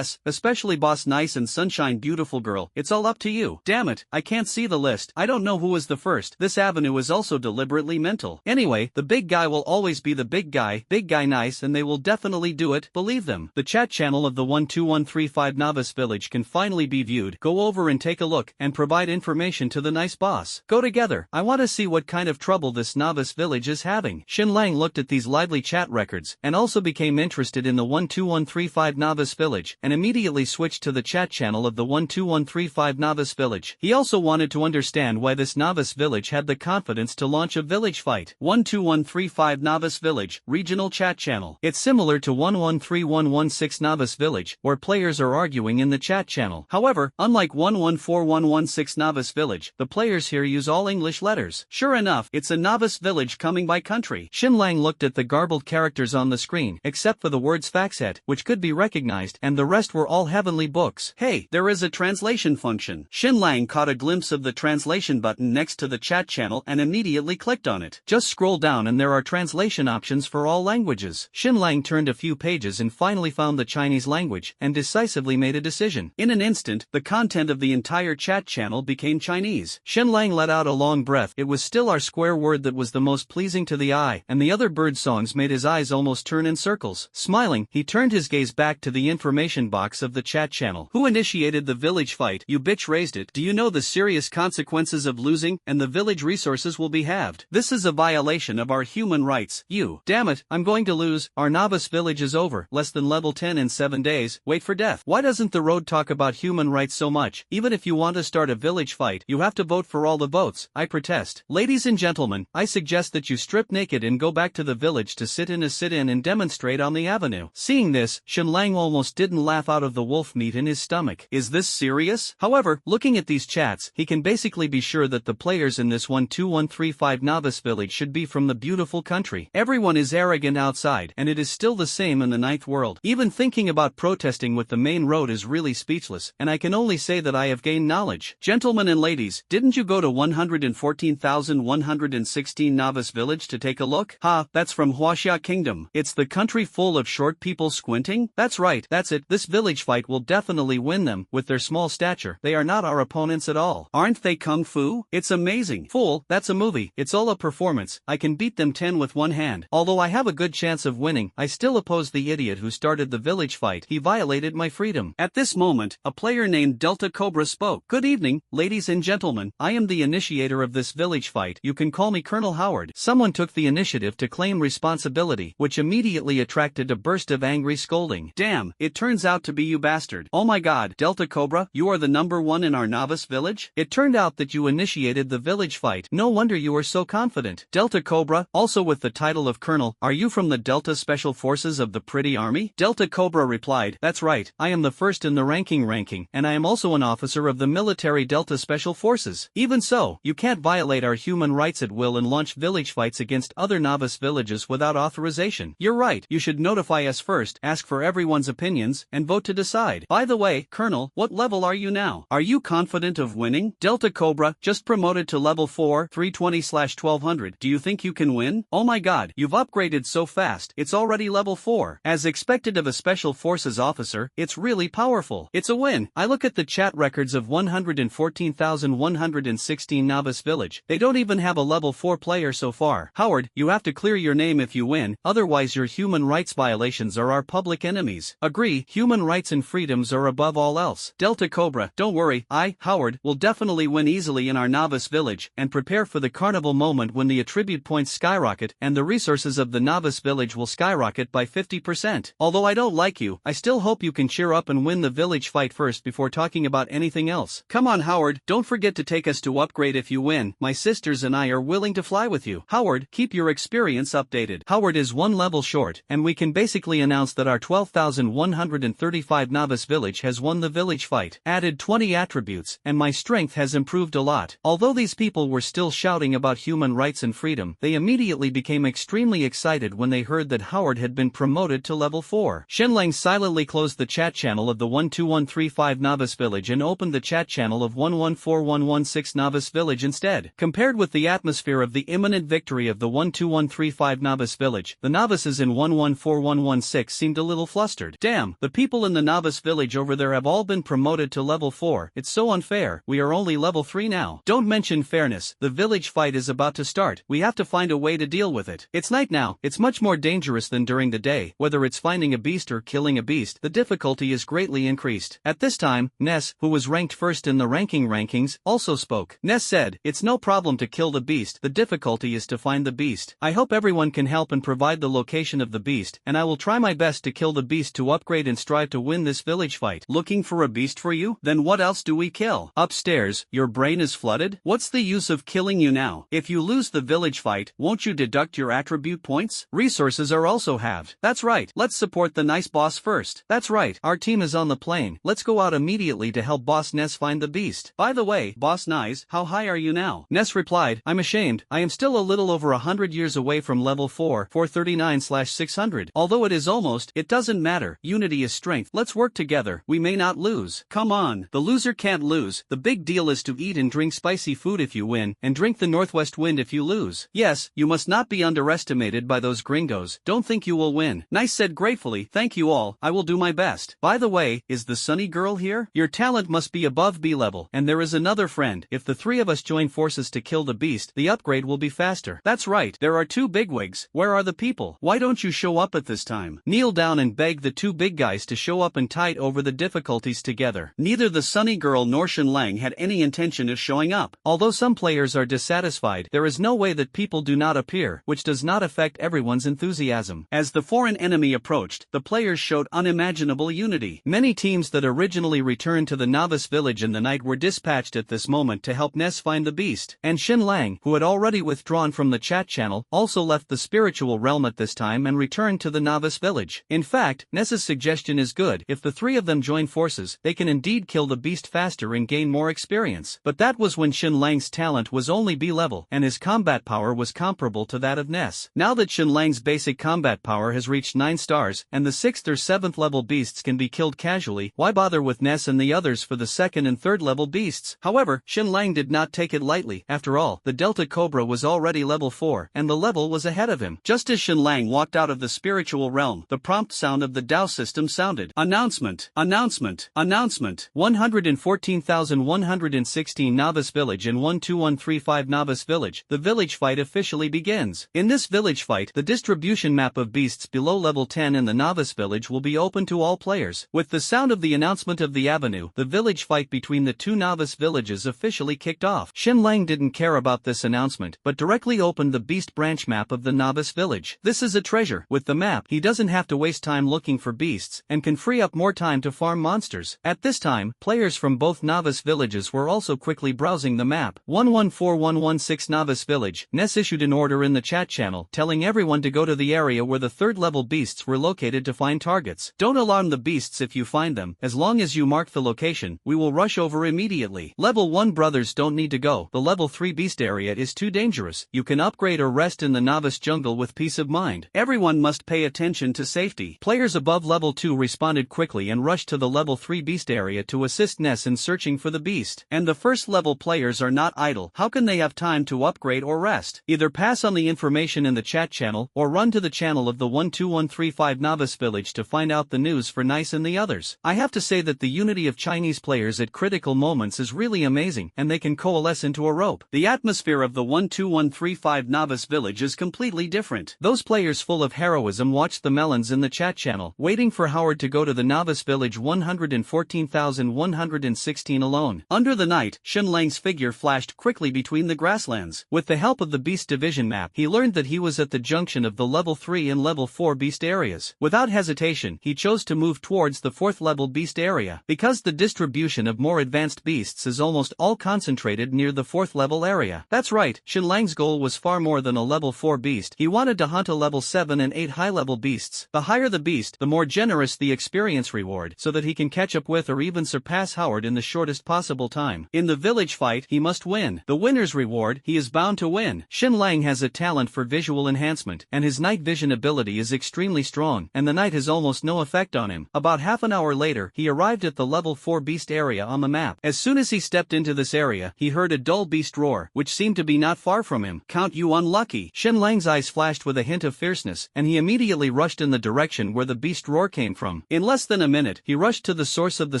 especially Boss Nice and Sunshine Beautiful Girl. It's all up to you. Damn it, I can't see the list. I don't know who was the first. This avenue is also deliberately mental. Anyway, the big guy will always be the big guy nice, and they will definitely do it, believe them. The chat channel of the 12135 novice village can finally be viewed. Go over and take a look, and provide information to the nice boss. Go together. I want to see what kind of trouble this novice village is having. Xin Lang looked at these lively chat records, and also became interested in the 12135 novice village, and immediately switched to the chat channel of the 12135 novice village. He also wanted to understand why this novice village had the confidence to launch a village fight. 12135 novice village, regional chat channel. It's similar to 113116 novice village, where players are arguing in the chat channel. However, unlike 114116 novice village, the players here use all English letters. Sure enough, it's a novice village coming by country. Xin Lang looked at the garbled characters on the screen, except for the words Faxet, which could be recognized, and the rest were all heavenly books. Hey, there is a translation function. Xin Lang caught a glimpse of the translation button next to the chat channel and immediately clicked on it. Just scroll down and there are translation options for all languages. Xin Lang turned a few pages and finally found the Chinese language, and decisively made a decision. In an instant, the content of the entire chat channel became Chinese. Xin Lang let out a long breath. It was still our square word that was the most pleasing to the eye, and the other bird songs made his eyes almost turn in circles. Smiling, he turned his gaze back to the information box of the chat channel. Who initiated the village fight? You bitch raised it. Do you know the serious consequences of losing? And the village resources will be halved. This is a violation of our human rights. You. Damn it, I'm going to lose. Our novice village is over. Less than level 10 in 7 days. Wait for death. Why doesn't the road talk about human rights so much? Even if you want to start a village fight, you have to vote for all the votes. I protest. Ladies and gentlemen, I suggest that you strip naked and go back to the village to sit in a sit-in and demonstrate on the avenue. Seeing this, Xin Lang almost didn't laugh out of the wolf meat in his stomach. Is this serious? However, looking at these chats, he can basically be sure that the players in this 12135 novice village should be from the beautiful country. Everyone is arrogant outside, and it is still the same in the ninth world. Even thinking about protesting with the main road is really speechless, and I can only say that I have gained knowledge. Gentlemen and ladies, didn't you go to 114,116 novice village to take a look? Ha, that's from Huaxia Kingdom. It's the country full of short people squinting? That's right, that's it. This village fight will definitely win them. With their small stature, they are not our opponents at all. Aren't they kung fu? It's amazing. Fool, that's a movie. It's all a performance. I can beat them 10 with one hand. Although I have a good chance of winning, I still oppose the idiot who started the village fight. He violated my freedom. At this moment, a player named Delta Cobra spoke. Good evening, ladies and gentlemen. I am the initiator of this village fight. You can call me Colonel Howard. Someone took the initiative to claim responsibility, which immediately attracted a burst of angry scolding. Damn, it turns out to be you bastard. Oh my god, Delta Cobra, you are the #1 in our novice village? It turned out that you initiated the village fight. No wonder you are so confident. Delta Cobra, also with the title of Colonel, are you from the Delta Special Forces of the Pretty Army? Delta Cobra replied, that's right, I am the first in the ranking, and I am also an officer of the military Delta Special Forces. Even so, you can't violate our human rights at will and launch village fights against other novice villages without authorization. You're right, you should notify us first, ask for everyone's opinions, and vote to decide. By the way, Colonel, what level are you now? Are you confident of winning? Delta Cobra, just promoted to level 4, 320/1200. Do you think you can win? Oh my god, you've upgraded so fast, it's already level 4. As expected of a Special Forces officer, it's really powerful. It's a win. I look at the chat records of 114,116 novice village. They don't even have a level 4 player so far. Howard, you have to clear your name if you win, otherwise your human rights violations are our public enemies. Agree, human rights and freedoms are above all else. Delta Cobra, don't worry, I, Howard, will definitely win easily in our novice village, and prepare for the carnival moment when the attribute points skyrocket, and the resources of the novice village will skyrocket by 50%. Although I don't like you, I still hope you can cheer up and win the village fight first before talking about anything else. Come on Howard, don't forget to take us to upgrade if you win. My sisters and I are willing to fly with you. Howard, keep your experience updated. Howard is one level short, and we can basically announce that our 12,135 novice village has won the village fight. Added 20 attributes, and my strength has improved a lot. Although these people were still shouting about human rights and freedom, they immediately became extremely excited when they heard that Howard had been promoted to level 4. Shenlang silently closed the chat channel of the 12135 novice village and opened the chat channel of 114116 novice village instead. Compared with the atmosphere of the imminent victory of the 12135 novice village, the novices in 114116 seemed a little flustered. Damn, the people in the novice village over there have all been promoted to level 4. It's so unfair. We are only level 3 now. Don't mention fairness. The village fight is about to start. We have to find a way to deal with it. It's night now. It's much more dangerous than during the day. Whether it's finding a beast or killing a beast, the difficulty is greatly increased. At this time, Ness, who was ranked first in the rankings, also spoke. Ness said, "It's no problem to kill the beast. The difficulty is to find the beast. I hope everyone can help and provide the location of the beast, and I will try my best to kill the beast to upgrade and strive to win this village fight." Looking for a beast for you? Then what else do we kill? Upstairs, your brain is flooded? What's the use of killing you now? If you lose the village fight, won't you deduct your attribute points? Resources are also halved. That's right. Let's support the nice boss first. That's right. Our team is on the plane. Let's go out immediately to help Boss Ness find the beast. By the way, Boss Nice, how high are you now? Ness replied, "I'm ashamed. I am still a little over 100 years away from level 4, 439/600. Although it is almost, it doesn't matter. Unity is strength. Let's work together. We may not lose." Come on. The loser can't lose. The big deal is to eat and drink spicy food if you win, and drink the northwest wind if you lose. Yes, you must not be underestimated by those gringos. Don't think you will win. Nice said gratefully, "Thank you all. I will do my best. By the way, is the sunny girl here? Your talent must be above B level. And there is another friend. If the three of us join forces to kill the beast, the upgrade will be faster." That's right. There are two bigwigs. Where are the people? Why don't you show up at this time? Kneel down and beg the two big guys to show up and tide over the difficulties together. Neither the sunny girl nor Shenlang had any intention of showing up. Although some players are dissatisfied, there is no way that people do not appear, which does not affect everyone's enthusiasm. As the foreign enemy approached, the players showed unimaginable unity. Many teams that originally returned to the novice village in the night were dispatched at this moment to help Ness find the beast. And Shenlang, who had already withdrawn from the chat channel, also left the spiritual realm at this time and returned to the novice village. In fact, Ness's suggestion is good. If the three of them join forces, they can indeed kill the beast faster and gain more experience. But that was when Shenlang's talent was only B level, and his combat power was comparable to that of Ness. Now that Shenlang's basic combat power has reached 9 stars, and the 6th or 7th level beasts can be killed casually, why bother with Ness and the others for the 2nd and 3rd level beasts? However, Shenlang did not take it lightly. After all, the Delta Cobra was already level 4, and the level was ahead of him. Just as Shenlang walked out of the spiritual realm, the prompt sound of the Dao system sounded. Announcement. Announcement. Announcement. 114,116 Novice Village and 12135 Novice Village. The village fight officially begins. In this village fight, the distribution map of beasts below level 10 in the Novice Village will be open to all players. With the sound of the announcement of the avenue, the village fight between the two Novice villages officially kicked off. Shenlang didn't care about this announcement, but directly opened the beast branch map of the Novice Village. This is a treasure. With the map, he doesn't have to waste time looking for beasts, and can free up more time to farm monsters. At this time, players from both Novice villages were also quickly browsing the map. 114116 Novice Village. Ness issued an order in the chat channel, telling everyone to go to the area where the 3rd level beasts were located to find targets. Don't alarm the beasts if you find them. As long as you mark the location, we will rush over immediately. Level 1 brothers don't need to go. The level 3 beast area is too dangerous. You can upgrade or rest in the Novice jungle with peace of mind. Everyone must pay attention to safety. Players above level 2 responded quickly and rushed to the level 3 beast area to assist Ness in searching for the beast. And the first level players are not idle. How can they have time to upgrade or rest? Either pass on the information in the chat channel, or run to the channel of the 12135 Novice Village to find out the news for Nice and the others. I have to say that the unity of Chinese players at critical moments is really amazing, and they can coalesce into a rope. The atmosphere of the 12135 Novice Village is completely different. Those players full of heroism watched the melons in the chat channel, waiting for Howard to go to the Novice Village 114,116 alone. Under the night, Shenlang's figure flashed quickly between the grasslands. With the help of the Beast Division map, he learned that he was at the junction of the level 3 and level 4 beast areas. Without hesitation, he chose to move towards the 4th level beast area. Because the distribution of more advanced beasts is almost all concentrated concentrated near the 4th level area. That's right, Xinlang's goal was far more than a level 4 beast. He wanted to hunt a level 7 and 8 high-level beasts. The higher the beast, the more generous the experience reward, so that he can catch up with or even surpass Howard in the shortest possible time. In the village fight, he must win. The winner's reward, he is bound to win. Xinlang has a talent for visual enhancement, and his night vision ability is extremely strong, and the night has almost no effect on him. About half an hour later, he arrived at the level 4 beast area on the map. As soon as he stepped into this area, he heard a dull beast roar, which seemed to be not far from him. "Count you unlucky." Xinlang's eyes flashed with a hint of fierceness, and he immediately rushed in the direction where the beast roar came from. In less than a minute, he rushed to the source of the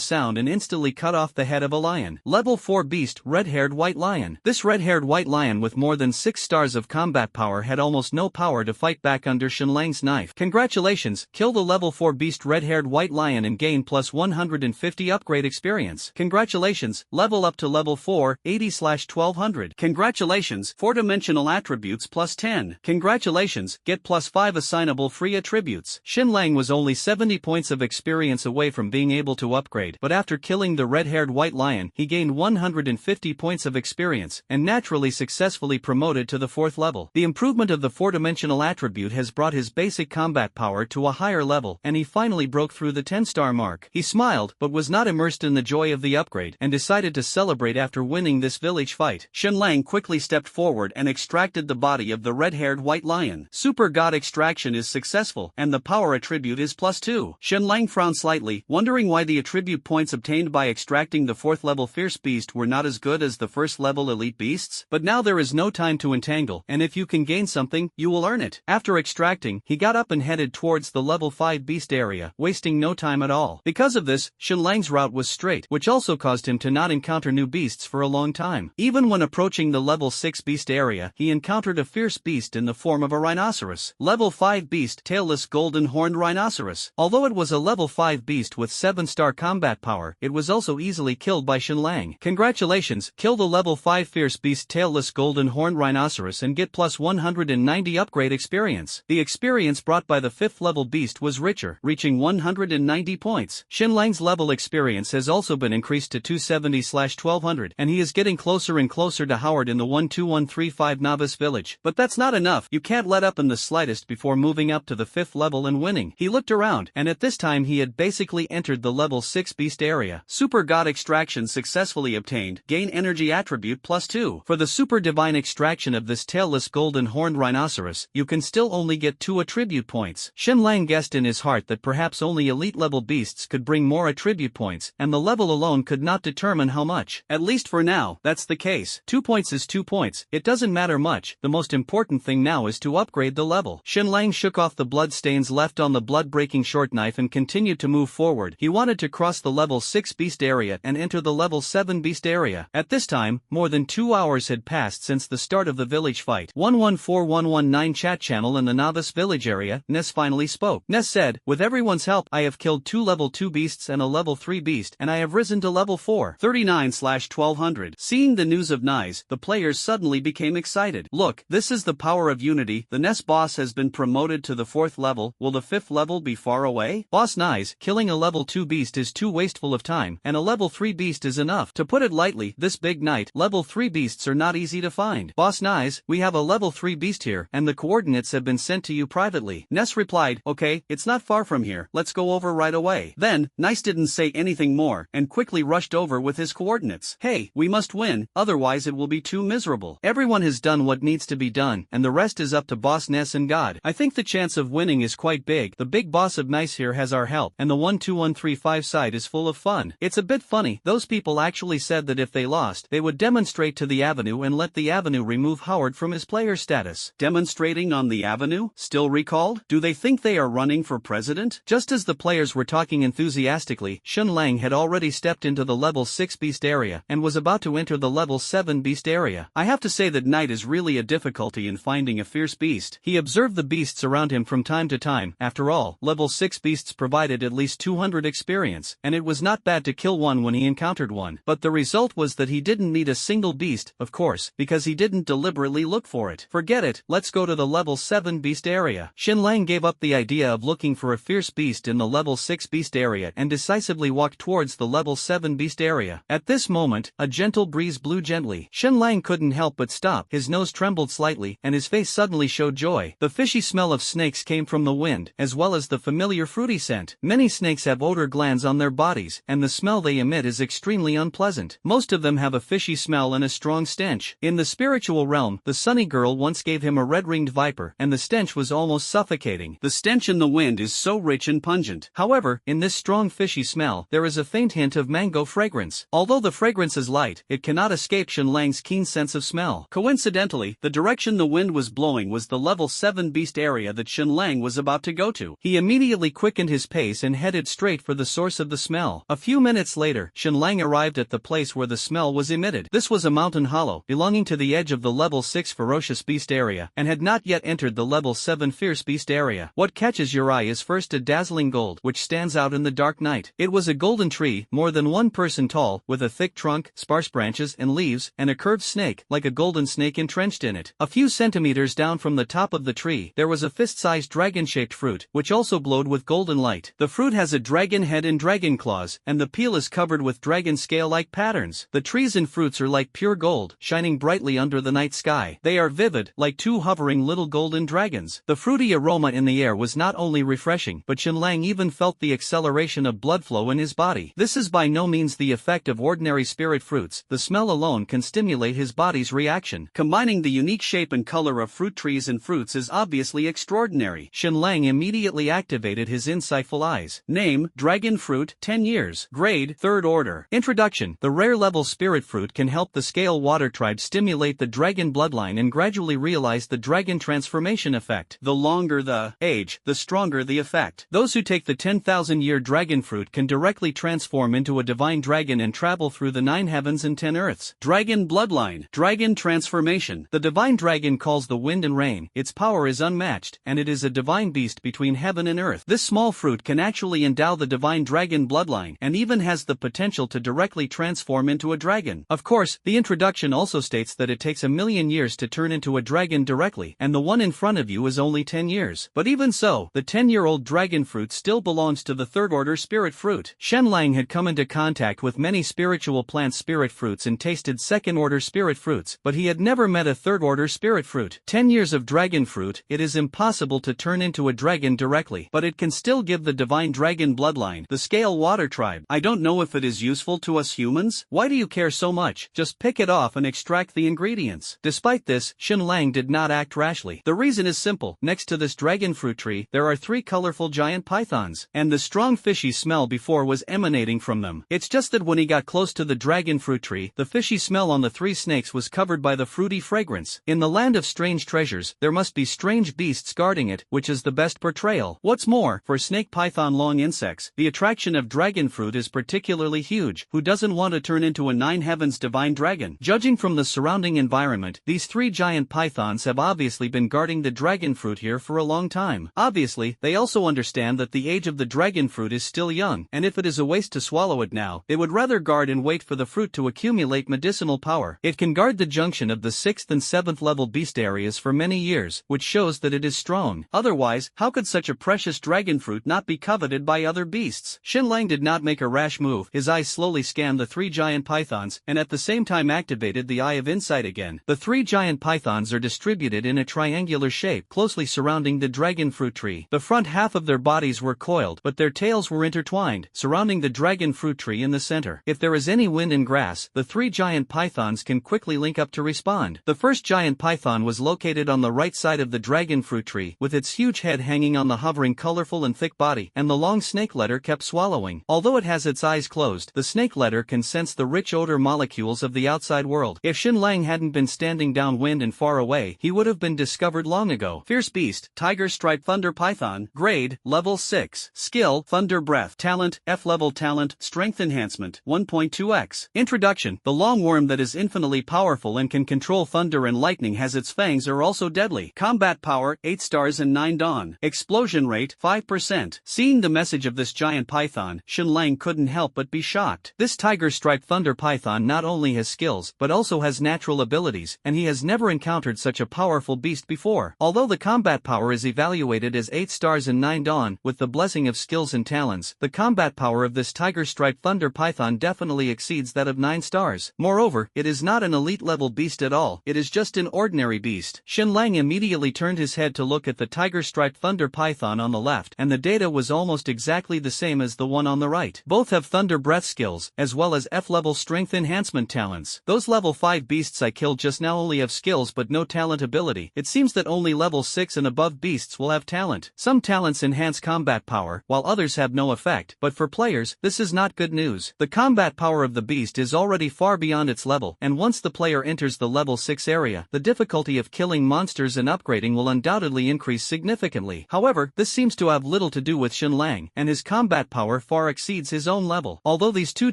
sound and instantly cut off the head of a lion. Level 4 beast, red-haired white lion. This red-haired white lion with more than 6 stars of combat power had almost no power to fight back under Xinlang's knife. Congratulations, kill the level 4 beast red-haired white lion and gain plus 150 upgrade experience. Congratulations, level up to level 4, 80/1200. Congratulations, 4-dimensional attributes plus 10. Congratulations, get plus 5 assignable free attributes. Xinlang was only 70 points of experience away from being able to upgrade, but after killing the red-haired white lion, he gained 150 points of experience, and naturally successfully promoted to the 4th level. The improvement of the 4-dimensional attribute has brought his basic combat power to a higher level, and he finally broke through the 10-star mark. He smiled, but was not immersed in the joy of the upgrade, and decided to celebrate after winning this village fight. Xinlang quickly stepped forward and extracted the body of the red-haired white lion. Super God extraction is successful, and the power attribute is plus 2. Xinlang frowned slightly, wondering why the attribute points obtained by extracting the 4th level fierce beast were not as good as the 1st level elite beasts. But now there is no time to entangle, and if you can gain something, you will earn it. After extracting, he got up and headed towards the level 5 beast area, wasting no time at all. Because of this, Xinlang's route was straight, which also caused him to not encounter new beasts for a long time. Even when approaching the level 6 beast area, he encountered a fierce beast in the form of a rhinoceros. Level 5 beast, tailless golden horned rhinoceros. Although it was a level 5 beast with 7-star combat power, it was also easily killed by Xinlang. Congratulations, kill the level 5 fierce beast tailless golden horned rhinoceros and get plus 190 upgrade experience. The experience brought by the 5th level beast was richer, reaching 190 points. Xinlang's level experience has also been increased to 270/1200, and he is getting closer and closer to Howard in the 12135 novice village. But that's not enough. You can't let up in the slightest before moving up to the 5th level and winning. He looked around, and at this time he had basically entered the level 6 beast area. Super God extraction successfully obtained. Gain energy attribute plus 2. For the super divine extraction of this tailless golden horned rhinoceros, you can still only get 2 attribute points. Xinlang guessed in his heart that perhaps only elite level beasts could bring more attribute points, and the level alone could not determine how much. At least for now, that's the case. 2 points is 2 points. It doesn't matter much. The most important thing now is to upgrade the level. Xinlang shook off the blood stains left on the blood-breaking short knife and continued to move forward. He wanted to cross the level 6 beast area and enter the level 7 beast area. At this time, more than 2 hours had passed since the start of the village fight. 114119 chat channel in the novice village area. Ness finally spoke. Ness said, "With everyone's help, I have killed 2 level 2 beasts and a level 3 beast, and I have risen to level 4. 39/1200. Seeing the news of Nise, the players suddenly became excited. Look, this is the power of unity. The Ness boss has been promoted to the 4th level. Will the 5th level be far away? Boss Nise, killing a level 2 beast is too wasteful of time, and a level 3 beast is enough. To put it lightly, this big night, level 3 beasts are not easy to find. Boss Nise, we have a level 3 beast here, and the coordinates have been sent to you privately." Ness replied, "Okay, it's not far from here. Let's go over right away." Then, Nice didn't say anything more, and quickly rushed over with his coordinates. "Hey, we must win, otherwise it will be too miserable. Everyone has done what needs to be done, and the rest is up to Boss Ness and God. I think the chance of winning is quite big. The big boss of Nice here has our help, and the 12135 side is full of fun. It's a bit funny, those people actually said that if they lost, they would demonstrate to the Avenue and let the Avenue remove Howard from his player status." Demonstrating on the Avenue? Still recalled? Do they think they are running for president? Just as the players were talking enthusiastically, Xinlang had already stepped into the level 6 beast area, and was about to enter the level 7 beast area. I have to say that night is really a difficulty in finding a fierce beast. He observed the beasts around him from time to time. After all, level 6 beasts provided at least 200 experience, and it was not bad to kill one when he encountered one. But the result was that he didn't need a single beast, of course, because he didn't deliberately look for it. Forget it, let's go to the level 7 beast area. Xinlang gave up the idea of looking for a fierce beast in the level 6 beast area and decisively walked towards the level 7 beast area. At this moment, a gentle chill breeze blew gently. Shenlang couldn't help but stop. His nose trembled slightly, and his face suddenly showed joy. The fishy smell of snakes came from the wind, as well as the familiar fruity scent. Many snakes have odor glands on their bodies, and the smell they emit is extremely unpleasant. Most of them have a fishy smell and a strong stench. In the spiritual realm, the Sunny Girl once gave him a red-ringed viper, and the stench was almost suffocating. The stench in the wind is so rich and pungent. However, in this strong fishy smell, there is a faint hint of mango fragrance. Although the fragrance is light, it cannot escape Shenlang's keen sense of smell. Coincidentally, the direction the wind was blowing was the level 7 beast area that Shenlang was about to go to. He immediately quickened his pace and headed straight for the source of the smell. A few minutes later, Shenlang arrived at the place where the smell was emitted. This was a mountain hollow, belonging to the edge of the level 6 ferocious beast area, and had not yet entered the level 7 fierce beast area. What catches your eye is first a dazzling gold, which stands out in the dark night. It was a golden tree, more than 1 person tall, with a thick trunk, sparse branches and leaves, and a curved snake, like a golden snake entrenched in it. A few centimeters down from the top of the tree, there was a fist-sized dragon-shaped fruit, which also glowed with golden light. The fruit has a dragon head and dragon claws, and the peel is covered with dragon scale-like patterns. The trees and fruits are like pure gold, shining brightly under the night sky. They are vivid, like 2 hovering little golden dragons. The fruity aroma in the air was not only refreshing, but Shenlang even felt the acceleration of blood flow in his body. This is by no means the effect of ordinary spirit fruits. The smell alone can stimulate his body's reaction. Combining the unique shape and color of fruit trees and fruits is obviously extraordinary. Shenlang immediately activated his insightful eyes. Name: Dragon Fruit, 10 years. Grade: 3rd Order. Introduction: the rare level spirit fruit can help the scale water tribe stimulate the dragon bloodline and gradually realize the dragon transformation effect. The longer the age, the stronger the effect. Those who take the 10,000-year dragon fruit can directly transform into a divine dragon and travel through the 9 heavens and 10 earths. Dragon bloodline. Dragon transformation. The divine dragon calls the wind and rain. Its power is unmatched, and it is a divine beast between heaven and earth. This small fruit can actually endow the divine dragon bloodline, and even has the potential to directly transform into a dragon. Of course, the introduction also states that it takes 1,000,000 years to turn into a dragon directly, and the one in front of you is only 10 years. But even so, the 10-year-old dragon fruit still belongs to the 3rd Order spirit fruit. Shenlang had come into contact with many spiritual plant spirit fruits and tasted 2nd Order spirit fruits, but he had never met a 3rd Order spirit fruit. 10 years of dragon fruit, it is impossible to turn into a dragon directly, but it can still give the divine dragon bloodline, the scale water tribe. I don't know if it is useful to us humans. Why do you care so much? Just pick it off and extract the ingredients. Despite this, Shenlang did not act rashly. The reason is simple. Next to this dragon fruit tree, there are 3 colorful giant pythons, and the strong fishy smell before was emanating from them. It's just that when he got close to the dragon fruit tree, the fishy smell on the 3 snakes was covered by the fruity fragrance. In the land of strange treasures, there must be strange beasts guarding it, which is the best portrayal. What's more, for snake python long insects, the attraction of dragon fruit is particularly huge. Who doesn't want to turn into a 9 heavens divine dragon? Judging from the surrounding environment, these 3 giant pythons have obviously been guarding the dragon fruit here for a long time. Obviously, they also understand that the age of the dragon fruit is still young, and if it is a waste to swallow it now, they would rather guard and wait for the fruit to accumulate medicinal power. It can guard the junction of the 6th and 7th level beast areas for many years, which shows that it is strong. Otherwise, how could such a precious dragon fruit not be coveted by other beasts? Shenlang did not make a rash move. His eyes slowly scanned the 3 giant pythons, and at the same time activated the Eye of Insight again. The 3 giant pythons are distributed in a triangular shape, closely surrounding the dragon fruit tree. The front half of their bodies were coiled, but their tails were intertwined, surrounding the dragon fruit tree in the center. If there is any wind and grass, the 3 giant pythons can quickly link up to respond. The first giant python was located on the right side of the dragon fruit tree, with its huge head hanging on the hovering colorful and thick body, and the long snake letter kept swallowing. Although it has its eyes closed, the snake letter can sense the rich odor molecules of the outside world. If Shenlang hadn't been standing downwind and far away, he would have been discovered long ago. Fierce Beast, Tiger Stripe Thunder Python. Grade, Level 6. Skill, Thunder Breath. Talent, F-Level Talent, Strength Enhancement, 1.2x. Introduction. The long worm that is infinitely powerful and can control thunder and lightning has its fangs are also deadly. Combat power, 8 stars and 9 dawn. Explosion rate, 5%. Seeing the message of this giant python, Shenlang couldn't help but be shocked. This Tiger Stripe Thunder Python not only has skills, but also has natural abilities, and he has never encountered such a powerful beast before. Although the combat power is evaluated as 8 stars and 9 dawn, with the blessing of skills and talents, the combat power of this Tiger Stripe Thunder Python definitely exceeds that of 9 stars. stars. Moreover, it is not an elite-level beast at all, it is just an ordinary beast. Xinlang immediately turned his head to look at the tiger-striped thunder python on the left, and the data was almost exactly the same as the one on the right. Both have thunder breath skills, as well as F-level strength enhancement talents. Those level 5 beasts I killed just now only have skills but no talent ability. It seems that only level 6 and above beasts will have talent. Some talents enhance combat power, while others have no effect, but for players, this is not good news. The combat power of the beast is already far beyond its level, and once the player enters the level 6 area, the difficulty of killing monsters and upgrading will undoubtedly increase significantly. However, this seems to have little to do with Xinlang, and his combat power far exceeds his own level. Although these two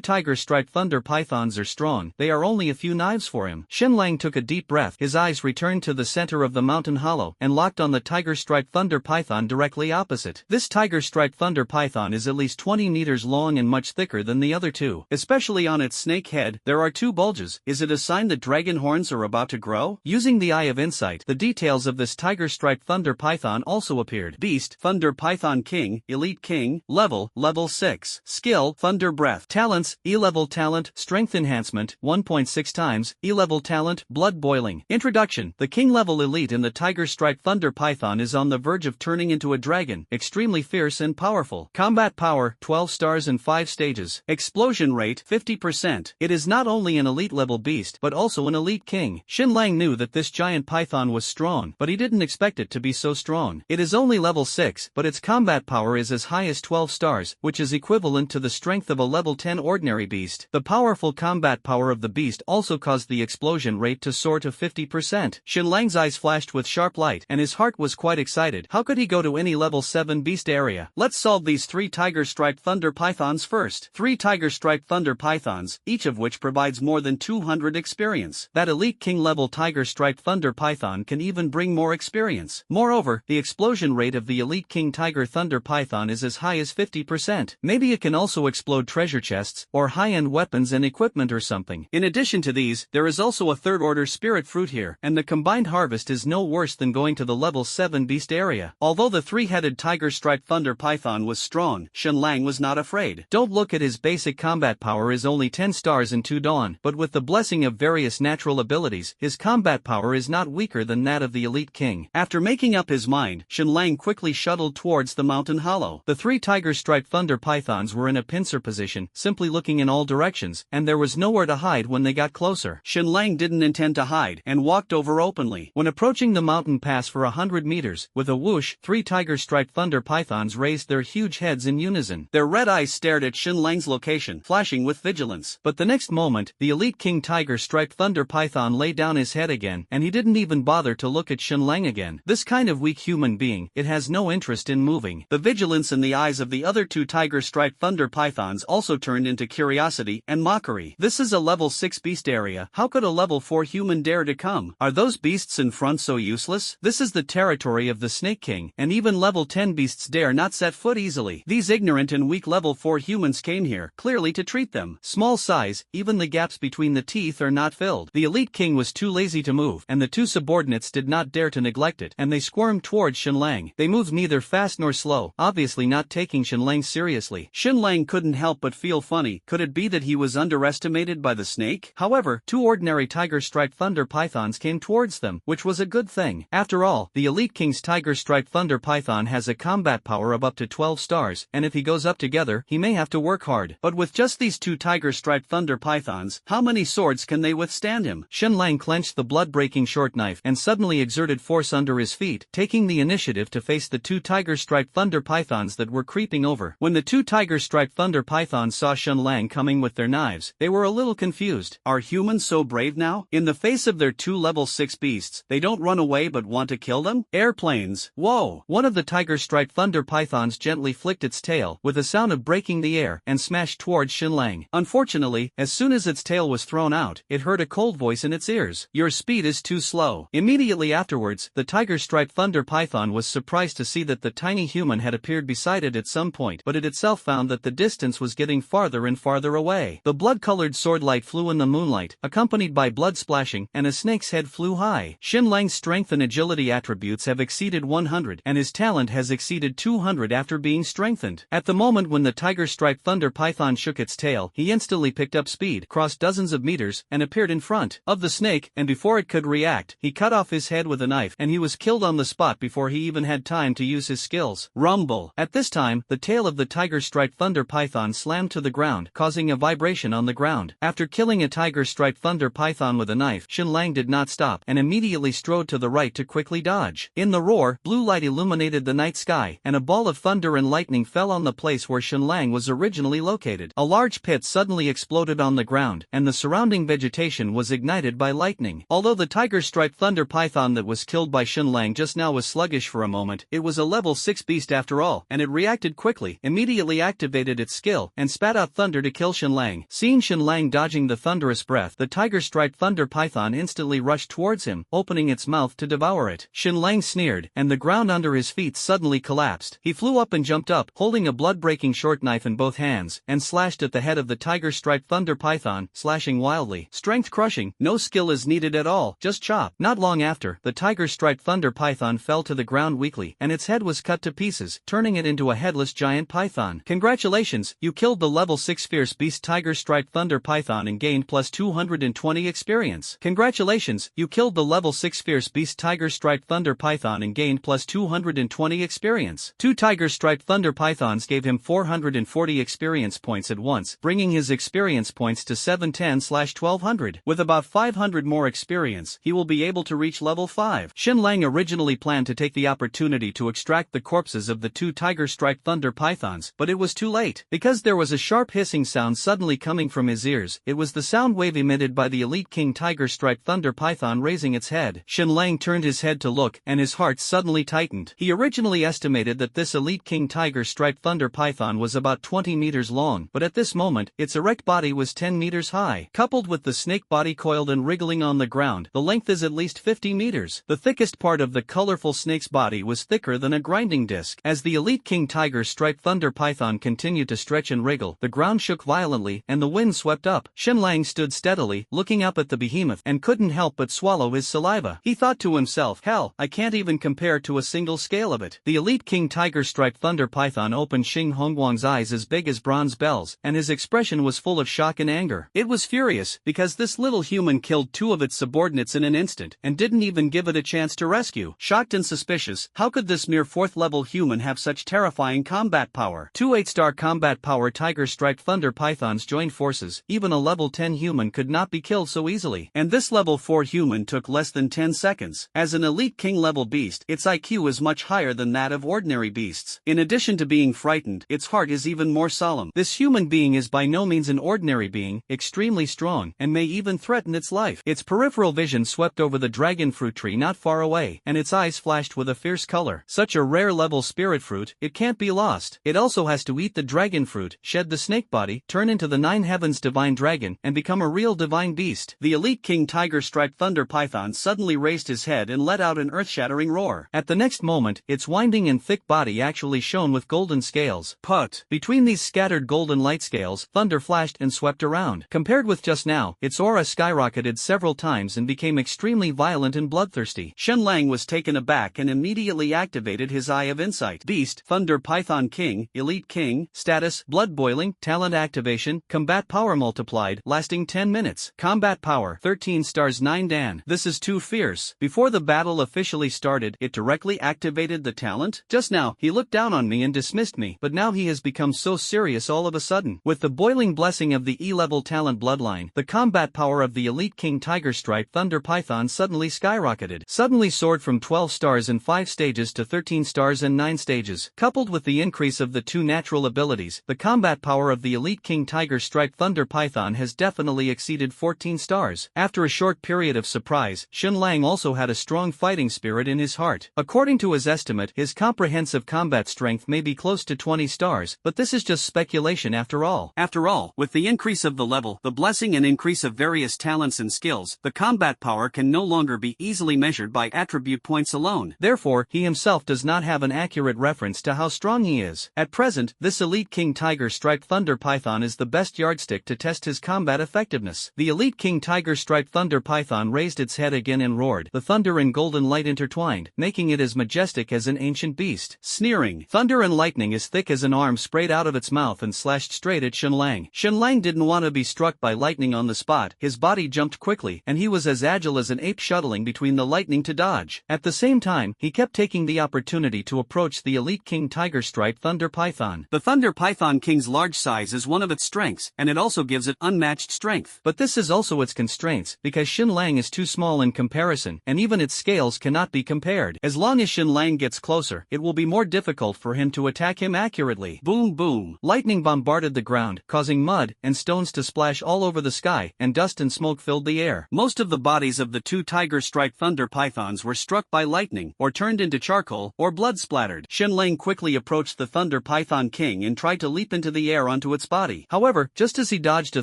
tiger-striped thunder pythons are strong, they are only a few knives for him. Xinlang took a deep breath, his eyes returned to the center of the mountain hollow, and locked on the tiger-striped thunder python directly opposite. This tiger-striped thunder python is at least 20 meters long and much thicker than the other two. Especially on its snake head, there are two bulges. Is it a sign that dragon horns are about to grow? Using the Eye of Insight, the details of this tiger-striped thunder python also appeared. Beast, Thunder Python King, Elite King, Level 6. Skill, Thunder Breath. Talents, E-level talent, Strength Enhancement, 1.6 times, E-level talent, Blood Boiling. Introduction. The King-level elite in the tiger-striped thunder python is on the verge of turning into a dragon, extremely fierce and powerful. Combat power, 12 stars and 5 stages. Explosion rate, 50%. It is not only an elite-level beast, but also an elite king. Xinlang knew that this giant python was strong, but he didn't expect it to be so strong. It is only level 6, but its combat power is as high as 12 stars, which is equivalent to the strength of a level 10 ordinary beast. The powerful combat power of the beast also caused the explosion rate to soar to 50%. Xinlang's eyes flashed with sharp light, and his heart was quite excited. How could he go to any level 7 beast area? Let's solve these 3 tiger-striped thunder pythons first. 3 tiger-striped thunder pythons, each of which provides more than 200 experience. That elite king level tiger-striped thunder python can even bring more experience. Moreover, the explosion rate of the elite king tiger thunder python is as high as 50%. Maybe it can also explode treasure chests, or high-end weapons and equipment or something. In addition to these, there is also a third-order spirit fruit here, and the combined harvest is no worse than going to the level 7 beast area. Although the 3-headed tiger-striped thunder python was strong, Xinlang was not afraid. Don't look at his basic combat power is only 10 stars and 2 dawn, but with the blessing of various natural abilities, his combat power is not weaker than that of the elite king. After making up his mind, Xinlang quickly shuttled towards the mountain hollow. The 3 tiger-striped thunder pythons were in a pincer position, simply looking in all directions, and there was nowhere to hide when they got closer. Xinlang didn't intend to hide, and walked over openly. When approaching the mountain pass for 100 meters, with a whoosh, 3 tiger-striped thunder pythons raised their huge heads in unison. Their red eyes stared at Xinlang's location, flashing with vigilance. But the next moment, the elite king tiger-striped thunder python lay down his head again, and he didn't even bother to look at Xinlang again. This kind of weak human being, it has no interest in moving. The vigilance in the eyes of the other 2 tiger-striped thunder pythons also turned into curiosity and mockery. This is a level 6 beast area. How could a level 4 human dare to come? Are those beasts in front so useless? This is the territory of the Snake King, and even level 10 beasts dare not set foot easily. These ignorant and weak level 4 humans came here, clearly to treat them. Small size, even the gaps between the teeth are not filled. The elite king was too lazy to move, and the 2 subordinates did not dare to neglect it, and they squirmed towards Xinlang. They moved neither fast nor slow, obviously not taking Xinlang seriously. Xinlang couldn't help but feel funny. Could it be that he was underestimated by the snake? However, 2 ordinary tiger-striped thunder pythons came towards them, which was a good thing. After all, the elite king's tiger-striped thunder python has a combat power of up to 12 stars, and if he goes up together, he may have to work hard. But with just these 2 tiger-striped thunder pythons, how many swords can they withstand him? Xinlang clenched the blood-breaking short knife and suddenly exerted force under his feet, taking the initiative to face the 2 tiger-striped thunder pythons that were creeping over. When the 2 tiger-striped thunder pythons saw Xinlang coming with their knives, they were a little confused. Are humans so brave now? In the face of their 2 level 6 beasts, they don't run away but want to kill them? Airplanes. Whoa! One of the tiger-striped thunder pythons gently flicked its tail, with a sound of breaking the air, and smashed towards Xinlang. Unfortunately, as soon as its tail was thrown out, it heard a cold voice in its ears. Your speed is too slow. Immediately afterwards, the tiger-striped thunder python was surprised to see that the tiny human had appeared beside it at some point, but it itself found that the distance was getting farther and farther away. The blood-colored sword light flew in the moonlight, accompanied by blood splashing, and a snake's head flew high. Xinlang's strength and agility attributes have exceeded 100, and his talent has exceeded 200 after being strengthened. At the moment when the tiger-striped thunder python shook its tail, he instantly picked up speed. speed, crossed dozens of meters, and appeared in front of the snake, and before it could react, he cut off his head with a knife, and he was killed on the spot before he even had time to use his skills. Rumble. At this time, the tail of the tiger-striped thunder python slammed to the ground, causing a vibration on the ground. After killing a tiger-striped thunder python with a knife, Xinlang did not stop, and immediately strode to the right to quickly dodge. In the roar, blue light illuminated the night sky, and a ball of thunder and lightning fell on the place where Xinlang was originally located. A large pit suddenly exploded on the ground, and the surrounding vegetation was ignited by lightning. Although the tiger-striped thunder python that was killed by Xinlang just now was sluggish for a moment, it was a level 6 beast after all, and it reacted quickly, immediately activated its skill, and spat out thunder to kill Xinlang. Seeing Xinlang dodging the thunderous breath, the tiger-striped thunder python instantly rushed towards him, opening its mouth to devour it. Xinlang sneered, and the ground under his feet suddenly collapsed. He flew up and jumped up, holding a blood-breaking short knife in both hands, and slashed at the head of the tiger-striped thunder python, slashing wildly. Strength crushing, no skill is needed at all, just chop. Not long after, the tiger-striped thunder python fell to the ground weakly, and its head was cut to pieces, turning it into a headless giant python. Congratulations, you killed the level 6 fierce beast tiger-striped thunder python and gained plus 220 experience. Congratulations, you killed the level 6 fierce beast tiger-striped thunder python and gained plus 220 experience. 2 tiger-striped thunder pythons gave him 440 experience points at once, bringing his experience points to 710/1200. With about 500 more experience, he will be able to reach level 5. Xinlang originally planned to take the opportunity to extract the corpses of the 2 tiger-striped thunder pythons, but it was too late. Because there was a sharp hissing sound suddenly coming from his ears, it was the sound wave emitted by the elite king tiger-striped thunder python raising its head. Xinlang turned his head to look, and his heart suddenly tightened. He originally estimated that this elite king tiger-striped thunder python was about 20 meters long, but at this moment, its erect body was 10 meters high. Coupled with the snake body coiled and wriggling on the ground, the length is at least 50 meters. The thickest part of the colorful snake's body was thicker than a grinding disc. As the elite king tiger-striped thunder python continued to stretch and wriggle, the ground shook violently, and the wind swept up. Xinlang stood steadily, looking up at the behemoth, and couldn't help but swallow his saliva. He thought to himself, hell, I can't even compare to a single scale of it. The elite king tiger-striped thunder python opened Xing Hongguang's eyes as big as bronze bells, and his expression was full of shock and anger. It was furious, because this little human killed 2 of its subordinates in an instant, and didn't even give it a chance to rescue. Shocked and suspicious, how could this mere 4th level human have such terrifying combat power? 2 8-star combat power tiger-striped thunder pythons joined forces. Even a level 10 human could not be killed so easily, and this level 4 human took less than 10 seconds. As an elite king level beast, its IQ is much higher than that of ordinary beasts. In addition to being frightened, its heart is even more solemn. This human being is by no means an ordinary being, extremely strong, and may even threaten its life. Its peripheral vision swept over the dragon fruit tree not far away, and its eyes flashed with a fierce color. Such a rare level spirit fruit, it can't be lost. It also has to eat the dragon fruit, shed the snake body, turn into the 9 heavens divine dragon, and become a real divine beast. The elite king tiger-striped thunder python suddenly raised his head and let out an earth-shattering roar. At the next moment, its winding and thick body actually shone with golden scales. Put. Between these scattered golden light scales, thunder flashed and swept around. Compared with just now, its aura skyrocketed several times and became extremely violent and bloodthirsty. Xinlang was taken aback and immediately activated his Eye of Insight. Beast, Thunder Python King, Elite King, Status, Blood Boiling, Talent Activation, Combat Power Multiplied, lasting 10 minutes. Combat Power, 13 stars 9 Dan. This is too fierce. Before the battle officially started, it directly activated the talent? Just now, he looked down on me and dismissed me, but now he has become so serious all of a sudden. With the boiling blessing of the E-level talent bloodline, the combat power of the Elite King Tiger-Striped Thunder Python suddenly skyrocketed. Suddenly soared from 12 stars and 5 stages to 13 stars and 9 stages. Coupled with the increase of the 2 natural abilities, the combat power of the Elite King Tiger-Striped Thunder Python has definitely exceeded 14 stars. After a short period of surprise, Xinlang also had a strong fighting spirit in his heart. According to his estimate, his comprehensive combat strength may be close to 20 stars, but this is just speculation after all. After all, with the increase of the level, the blessing and increase of various talents and skills, the combat power can no longer be easily measured by attribute points alone. Therefore, he himself does not have an accurate reference to how strong he is. At present, this Elite King Tiger-Striped Thunder Python is the best yardstick to test his combat effectiveness. The Elite King Tiger-Striped Thunder Python raised its head again and roared, the thunder and golden light intertwined, making it as majestic as an ancient beast. Sneering, thunder and lightning as thick as an arm sprayed out of its mouth and slashed straight at Xinlang. Xinlang didn't want want to be struck by lightning on the spot. His body jumped quickly, and he was as agile as an ape shuttling between the lightning to dodge. At the same time, he kept taking the opportunity to approach the elite king tiger stripe thunder python. The thunder python king's large size is one of its strengths, and it also gives it unmatched strength. But this is also its constraints, because Xinlang is too small in comparison, and even its scales cannot be compared. As long as Xinlang gets closer, it will be more difficult for him to attack him accurately. Boom boom. Lightning bombarded the ground, causing mud and stones to splash all over the sky, and dust and smoke filled the air. Most of the bodies of the two tiger-striped thunder pythons were struck by lightning, or turned into charcoal, or blood-splattered. Xinlang quickly approached the thunder python king and tried to leap into the air onto its body. However, just as he dodged a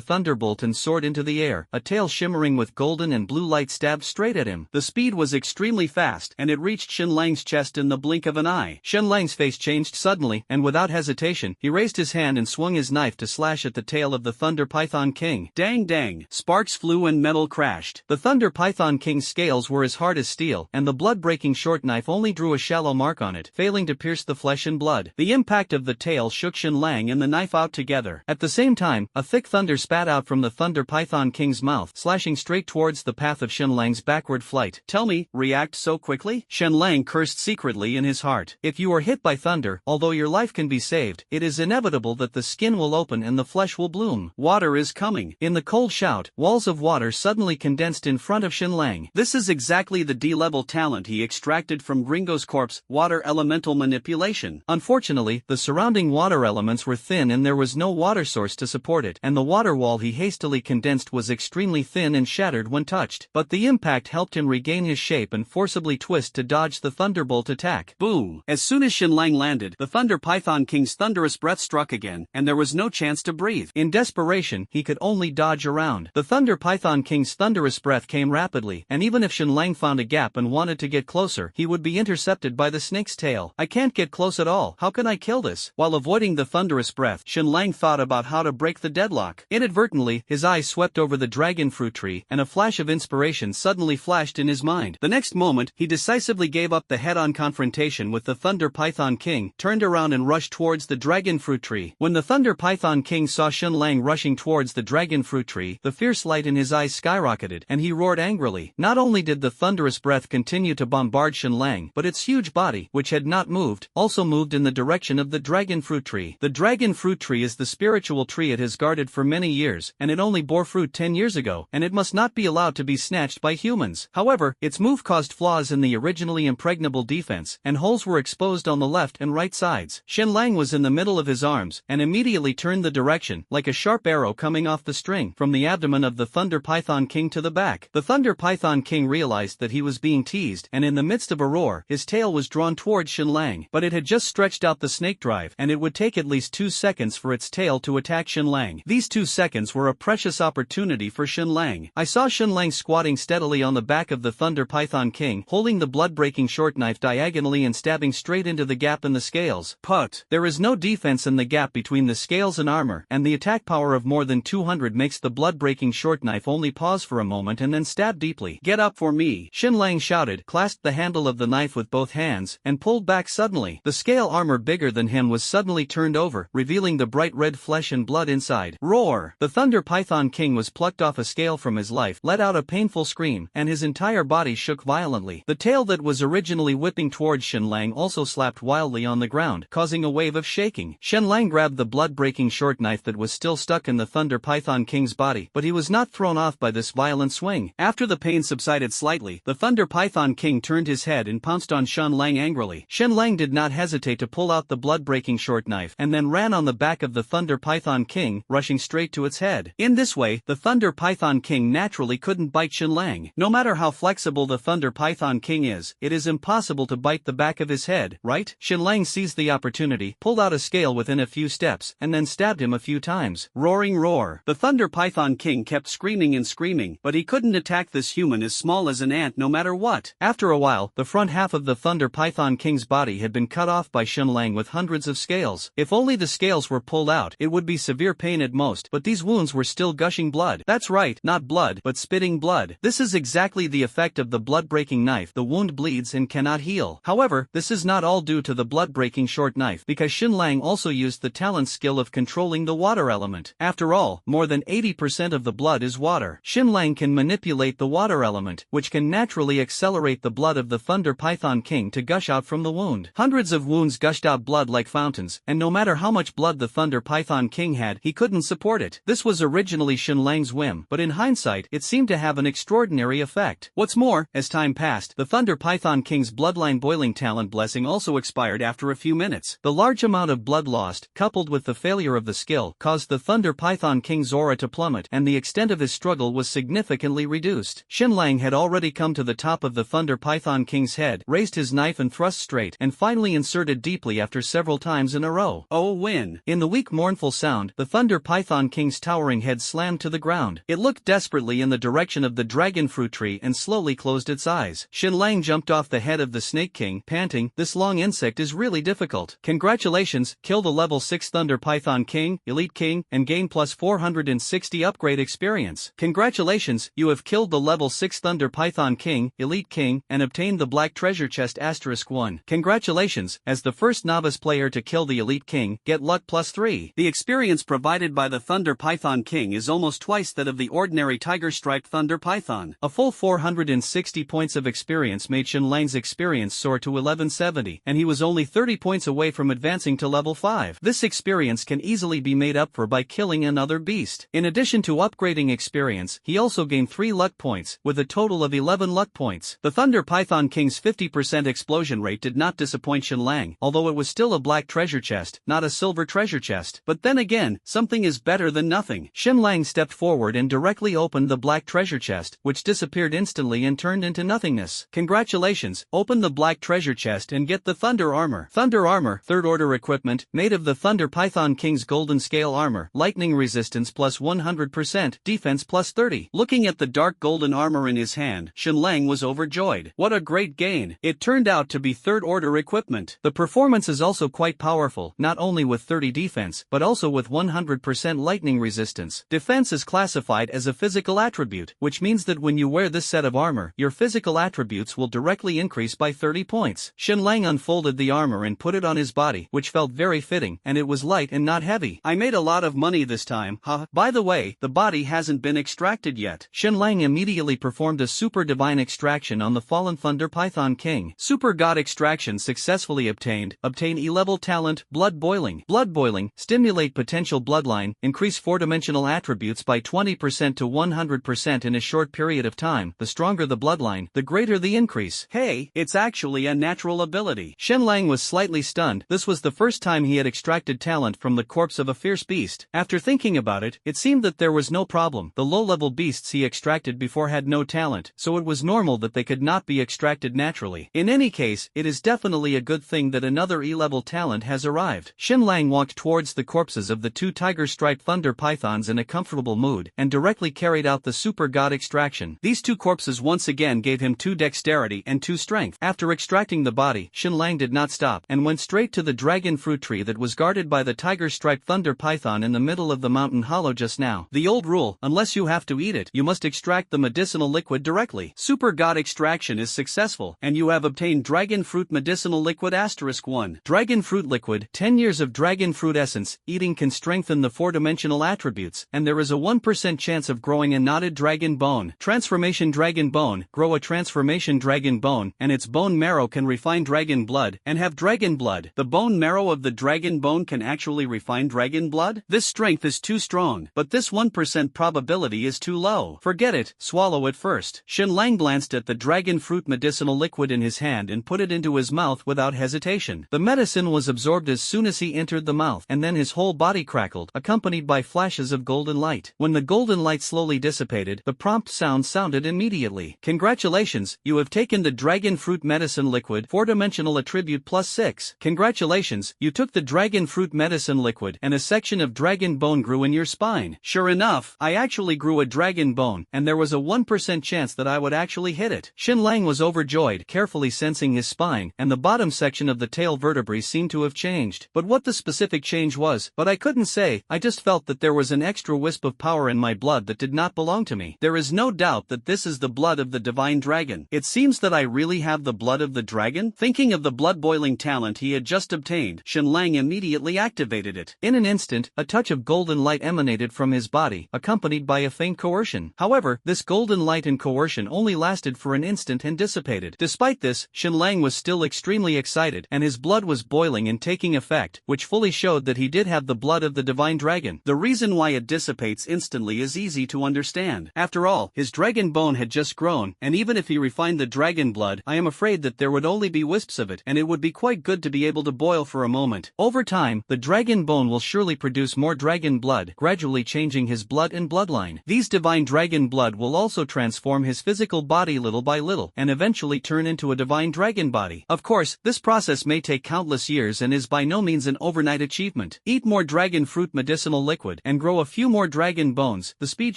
thunderbolt and soared into the air, a tail shimmering with golden and blue light stabbed straight at him. The speed was extremely fast, and it reached Xinlang's chest in the blink of an eye. Xinlang's face changed suddenly, and without hesitation, he raised his hand and swung his knife to slash at the tail of the thunder python king. Dang dang! Sparks flew and metal crashed. The thunder python king's scales were as hard as steel, and the blood-breaking short knife only drew a shallow mark on it, failing to pierce the flesh and blood. The impact of the tail shook Xinlang and the knife out together. At the same time, a thick thunder spat out from the thunder python king's mouth, slashing straight towards the path of Xinlang's backward flight. Tell me, react so quickly? Xinlang cursed secretly in his heart. If you are hit by thunder, although your life can be saved, it is inevitable that the skin will open and the flesh will bloom. Water is coming. In the cold shout, walls of water suddenly condensed in front of Xinlang. This is exactly the D-level talent he extracted from Gringo's corpse, water elemental manipulation. Unfortunately, the surrounding water elements were thin and there was no water source to support it, and the water wall he hastily condensed was extremely thin and shattered when touched. But the impact helped him regain his shape and forcibly twist to dodge the thunderbolt attack. Boom! As soon as Xinlang landed, the thunder python king's thunderous breath struck again, and there was no chance to breathe. In desperation, he could only dodge around. The thunder python king's thunderous breath came rapidly, and even if Xinlang found a gap and wanted to get closer, he would be intercepted by the snake's tail. I can't get close at all. How can I kill this? While avoiding the thunderous breath, Xinlang thought about how to break the deadlock. Inadvertently, his eyes swept over the dragon fruit tree, and a flash of inspiration suddenly flashed in his mind. The next moment, he decisively gave up the head-on confrontation with the thunder python king, turned around and rushed towards the dragon fruit tree. When the thunder python king saw Xinlang rushing towards the dragon fruit tree, the fierce light in his eyes skyrocketed, and he roared angrily. Not only did the thunderous breath continue to bombard Xinlang, but its huge body, which had not moved, also moved in the direction of the dragon fruit tree. The dragon fruit tree is the spiritual tree it has guarded for many years, and it only bore fruit 10 years ago, and it must not be allowed to be snatched by humans. However, its move caused flaws in the originally impregnable defense, and holes were exposed on the left and right sides. Xinlang was in the middle of his arms, and immediately turned the direction, like a sharp arrow coming off the string, from the abdomen of the thunder python king to the back. The thunder python king realized that he was being teased, and in the midst of a roar, his tail was drawn towards Xinlang, but it had just stretched out the snake drive, and it would take at least 2 seconds for its tail to attack Xinlang. These 2 seconds were a precious opportunity for Xinlang. I saw Xinlang squatting steadily on the back of the thunder python king, holding the blood-breaking short knife diagonally and stabbing straight into the gap in the scales. Put. There is no defense in the gap between the scales and armor, and the attack power of more than 200 makes the blood-breaking short knife only pause for a moment and then stab deeply. Get up for me! Xinlang shouted, clasped the handle of the knife with both hands, and pulled back suddenly. The scale armor bigger than him was suddenly turned over, revealing the bright red flesh and blood inside. Roar! The thunder python king was plucked off a scale from his life, let out a painful scream, and his entire body shook violently. The tail that was originally whipping towards Xinlang also slapped wildly on the ground, causing a wave of shaking. Xinlang grabbed the blood-breaking short knife that was still stuck in the thunder python king's body, but he was not thrown off by this violent swing. After the pain subsided slightly, the thunder python king turned his head and pounced on Xinlang angrily. Xinlang did not hesitate to pull out the blood-breaking short knife, and then ran on the back of the thunder python king, rushing straight to its head. In this way, the thunder python king naturally couldn't bite Xinlang. No matter how flexible the thunder python king is, it is impossible to bite the back of his head, right? Xinlang seized the opportunity, pulled out a scale within a few steps, and then stabbed him a few times. Roaring roar. The thunder python king kept screaming and screaming, but he couldn't attack this human as small as an ant no matter what. After a while, the front half of the thunder python king's body had been cut off by Xinlang with hundreds of scales. If only the scales were pulled out, it would be severe pain at most, but these wounds were still gushing blood. That's right, not blood, but spitting blood. This is exactly the effect of the blood-breaking knife. The wound bleeds and cannot heal. However, this is not all due to the blood-breaking short knife, because Xinlang also used the talent skill of controlling the water element. After After all, more than 80% of the blood is water. Xinlang can manipulate the water element, which can naturally accelerate the blood of the Thunder Python King to gush out from the wound. Hundreds of wounds gushed out blood like fountains, and no matter how much blood the Thunder Python King had, he couldn't support it. This was originally Xinlang's whim, but in hindsight, it seemed to have an extraordinary effect. What's more, as time passed, the Thunder Python King's bloodline boiling talent blessing also expired after a few minutes. The large amount of blood lost, coupled with the failure of the skill, caused the Thunder Python King's aura to plummet, and the extent of his struggle was significantly reduced. Xinlang had already come to the top of the Thunder Python King's head, raised his knife and thrust straight, and finally inserted deeply after several times in a row. Oh win! In the weak mournful sound, the Thunder Python King's towering head slammed to the ground. It looked desperately in the direction of the dragon fruit tree and slowly closed its eyes. Xinlang jumped off the head of the Snake King, panting, "This long insect is really difficult. Congratulations, kill the level 6 Thunder Python King, Elite King, and gain plus 460 upgrade experience. Congratulations, you have killed the level 6 Thunder Python King, Elite King, and obtained the Black Treasure Chest *1. Congratulations, as the first novice player to kill the Elite King, get luck plus 3. The experience provided by the Thunder Python King is almost twice that of the ordinary tiger-striped Thunder Python. A full 460 points of experience made Xinlang's experience soar to 1170, and he was only 30 points away from advancing to level 5. This experience can easily be made up for by killing another beast. In addition to upgrading experience, he also gained 3 luck points, with a total of 11 luck points. The Thunder Python King's 50% explosion rate did not disappoint Xinlang, although it was still a black treasure chest, not a silver treasure chest. But then again, something is better than nothing. Xinlang stepped forward and directly opened the black treasure chest, which disappeared instantly and turned into nothingness. Congratulations, open the black treasure chest and get the Thunder Armor. Thunder Armor, 3rd order equipment, made of the Thunder Python King's golden scale armor, lightning resistance plus 100%, defense plus 30. Looking at the dark golden armor in his hand, Xinlang was overjoyed. What a great gain! It turned out to be 3rd order equipment. The performance is also quite powerful, not only with 30 defense, but also with 100% lightning resistance. Defense is classified as a physical attribute, which means that when you wear this set of armor, your physical attributes will directly increase by 30 points. Xinlang unfolded the armor and put it on his body, which felt very fitting, and it was light and not heavy. I made a lot of money this time, huh? By the way, the body hasn't been extracted yet. Xinlang immediately performed a super divine extraction on the fallen Thunder Python King. Super God extraction successfully obtained. Obtain E-level talent, Blood Boiling. Blood Boiling, stimulate potential bloodline, increase 4-dimensional attributes by 20% to 100% in a short period of time. The stronger the bloodline, the greater the increase. Hey, it's actually a natural ability. Xinlang was slightly stunned. This was the first time he had extracted talent from the corpse of a fierce beast. After thinking about it, it seemed that there was no problem. The low-level beasts he extracted before had no talent, so it was normal that they could not be extracted naturally. In any case, it is definitely a good thing that another E-level talent has arrived. Xinlang walked towards the corpses of the 2 tiger-striped Thunder Pythons in a comfortable mood, and directly carried out the Super God extraction. These 2 corpses once again gave him 2 dexterity and 2 strength. After extracting the body, Xinlang did not stop, and went straight to the dragon fruit tree that was guarded by the tiger-striped Thunder Python in the middle of the mountain hollow just now. The old rule, unless you have to eat it, you must extract the medicinal liquid directly. Super God extraction is successful, and you have obtained Dragon Fruit Medicinal Liquid *1. Dragon Fruit Liquid, 10 years of Dragon Fruit Essence, eating can strengthen the 4-dimensional attributes, and there is a 1% chance of growing a knotted dragon bone. Transformation Dragon Bone, grow a transformation dragon bone, and its bone marrow can refine dragon blood, and have dragon blood. The bone marrow of the dragon bone can actually refine dragon blood? This strength is too strong, but this 1% probability is too low. Forget it, swallow it first. Xinlang glanced at the dragon fruit medicinal liquid in his hand and put it into his mouth without hesitation. The medicine was absorbed as soon as he entered the mouth, and then his whole body crackled, accompanied by flashes of golden light. When the golden light slowly dissipated, the prompt sound sounded immediately. Congratulations, you have taken the dragon fruit medicine liquid, 4-dimensional attribute plus 6. Congratulations, you took the dragon fruit medicine liquid, and a section of dragon bone grew in your spine. Sure enough, I actually grew a dragon bone, and there was a 1% chance that I would actually hit it. Xinlang was overjoyed, carefully sensing his spine, and the bottom section of the tail vertebrae seemed to have changed. But what the specific change was, but I couldn't say. I just felt that there was an extra wisp of power in my blood that did not belong to me. There is no doubt that this is the blood of the divine dragon. It seems that I really have the blood of the dragon? Thinking of the blood boiling talent he had just obtained, Xinlang immediately activated it. In an instant, a touch of golden golden light emanated from his body, accompanied by a faint coercion. However, this golden light and coercion only lasted for an instant and dissipated. Despite this, Xinlang was still extremely excited, and his blood was boiling and taking effect, which fully showed that he did have the blood of the divine dragon. The reason why it dissipates instantly is easy to understand. After all, his dragon bone had just grown, and even if he refined the dragon blood, I am afraid that there would only be wisps of it, and it would be quite good to be able to boil for a moment. Over time, the dragon bone will surely produce more dragon blood, gradually changing his blood and bloodline. These divine dragon blood will also transform his physical body little by little, and eventually turn into a divine dragon body. Of course, this process may take countless years and is by no means an overnight achievement. Eat more dragon fruit medicinal liquid and grow a few more dragon bones. The speed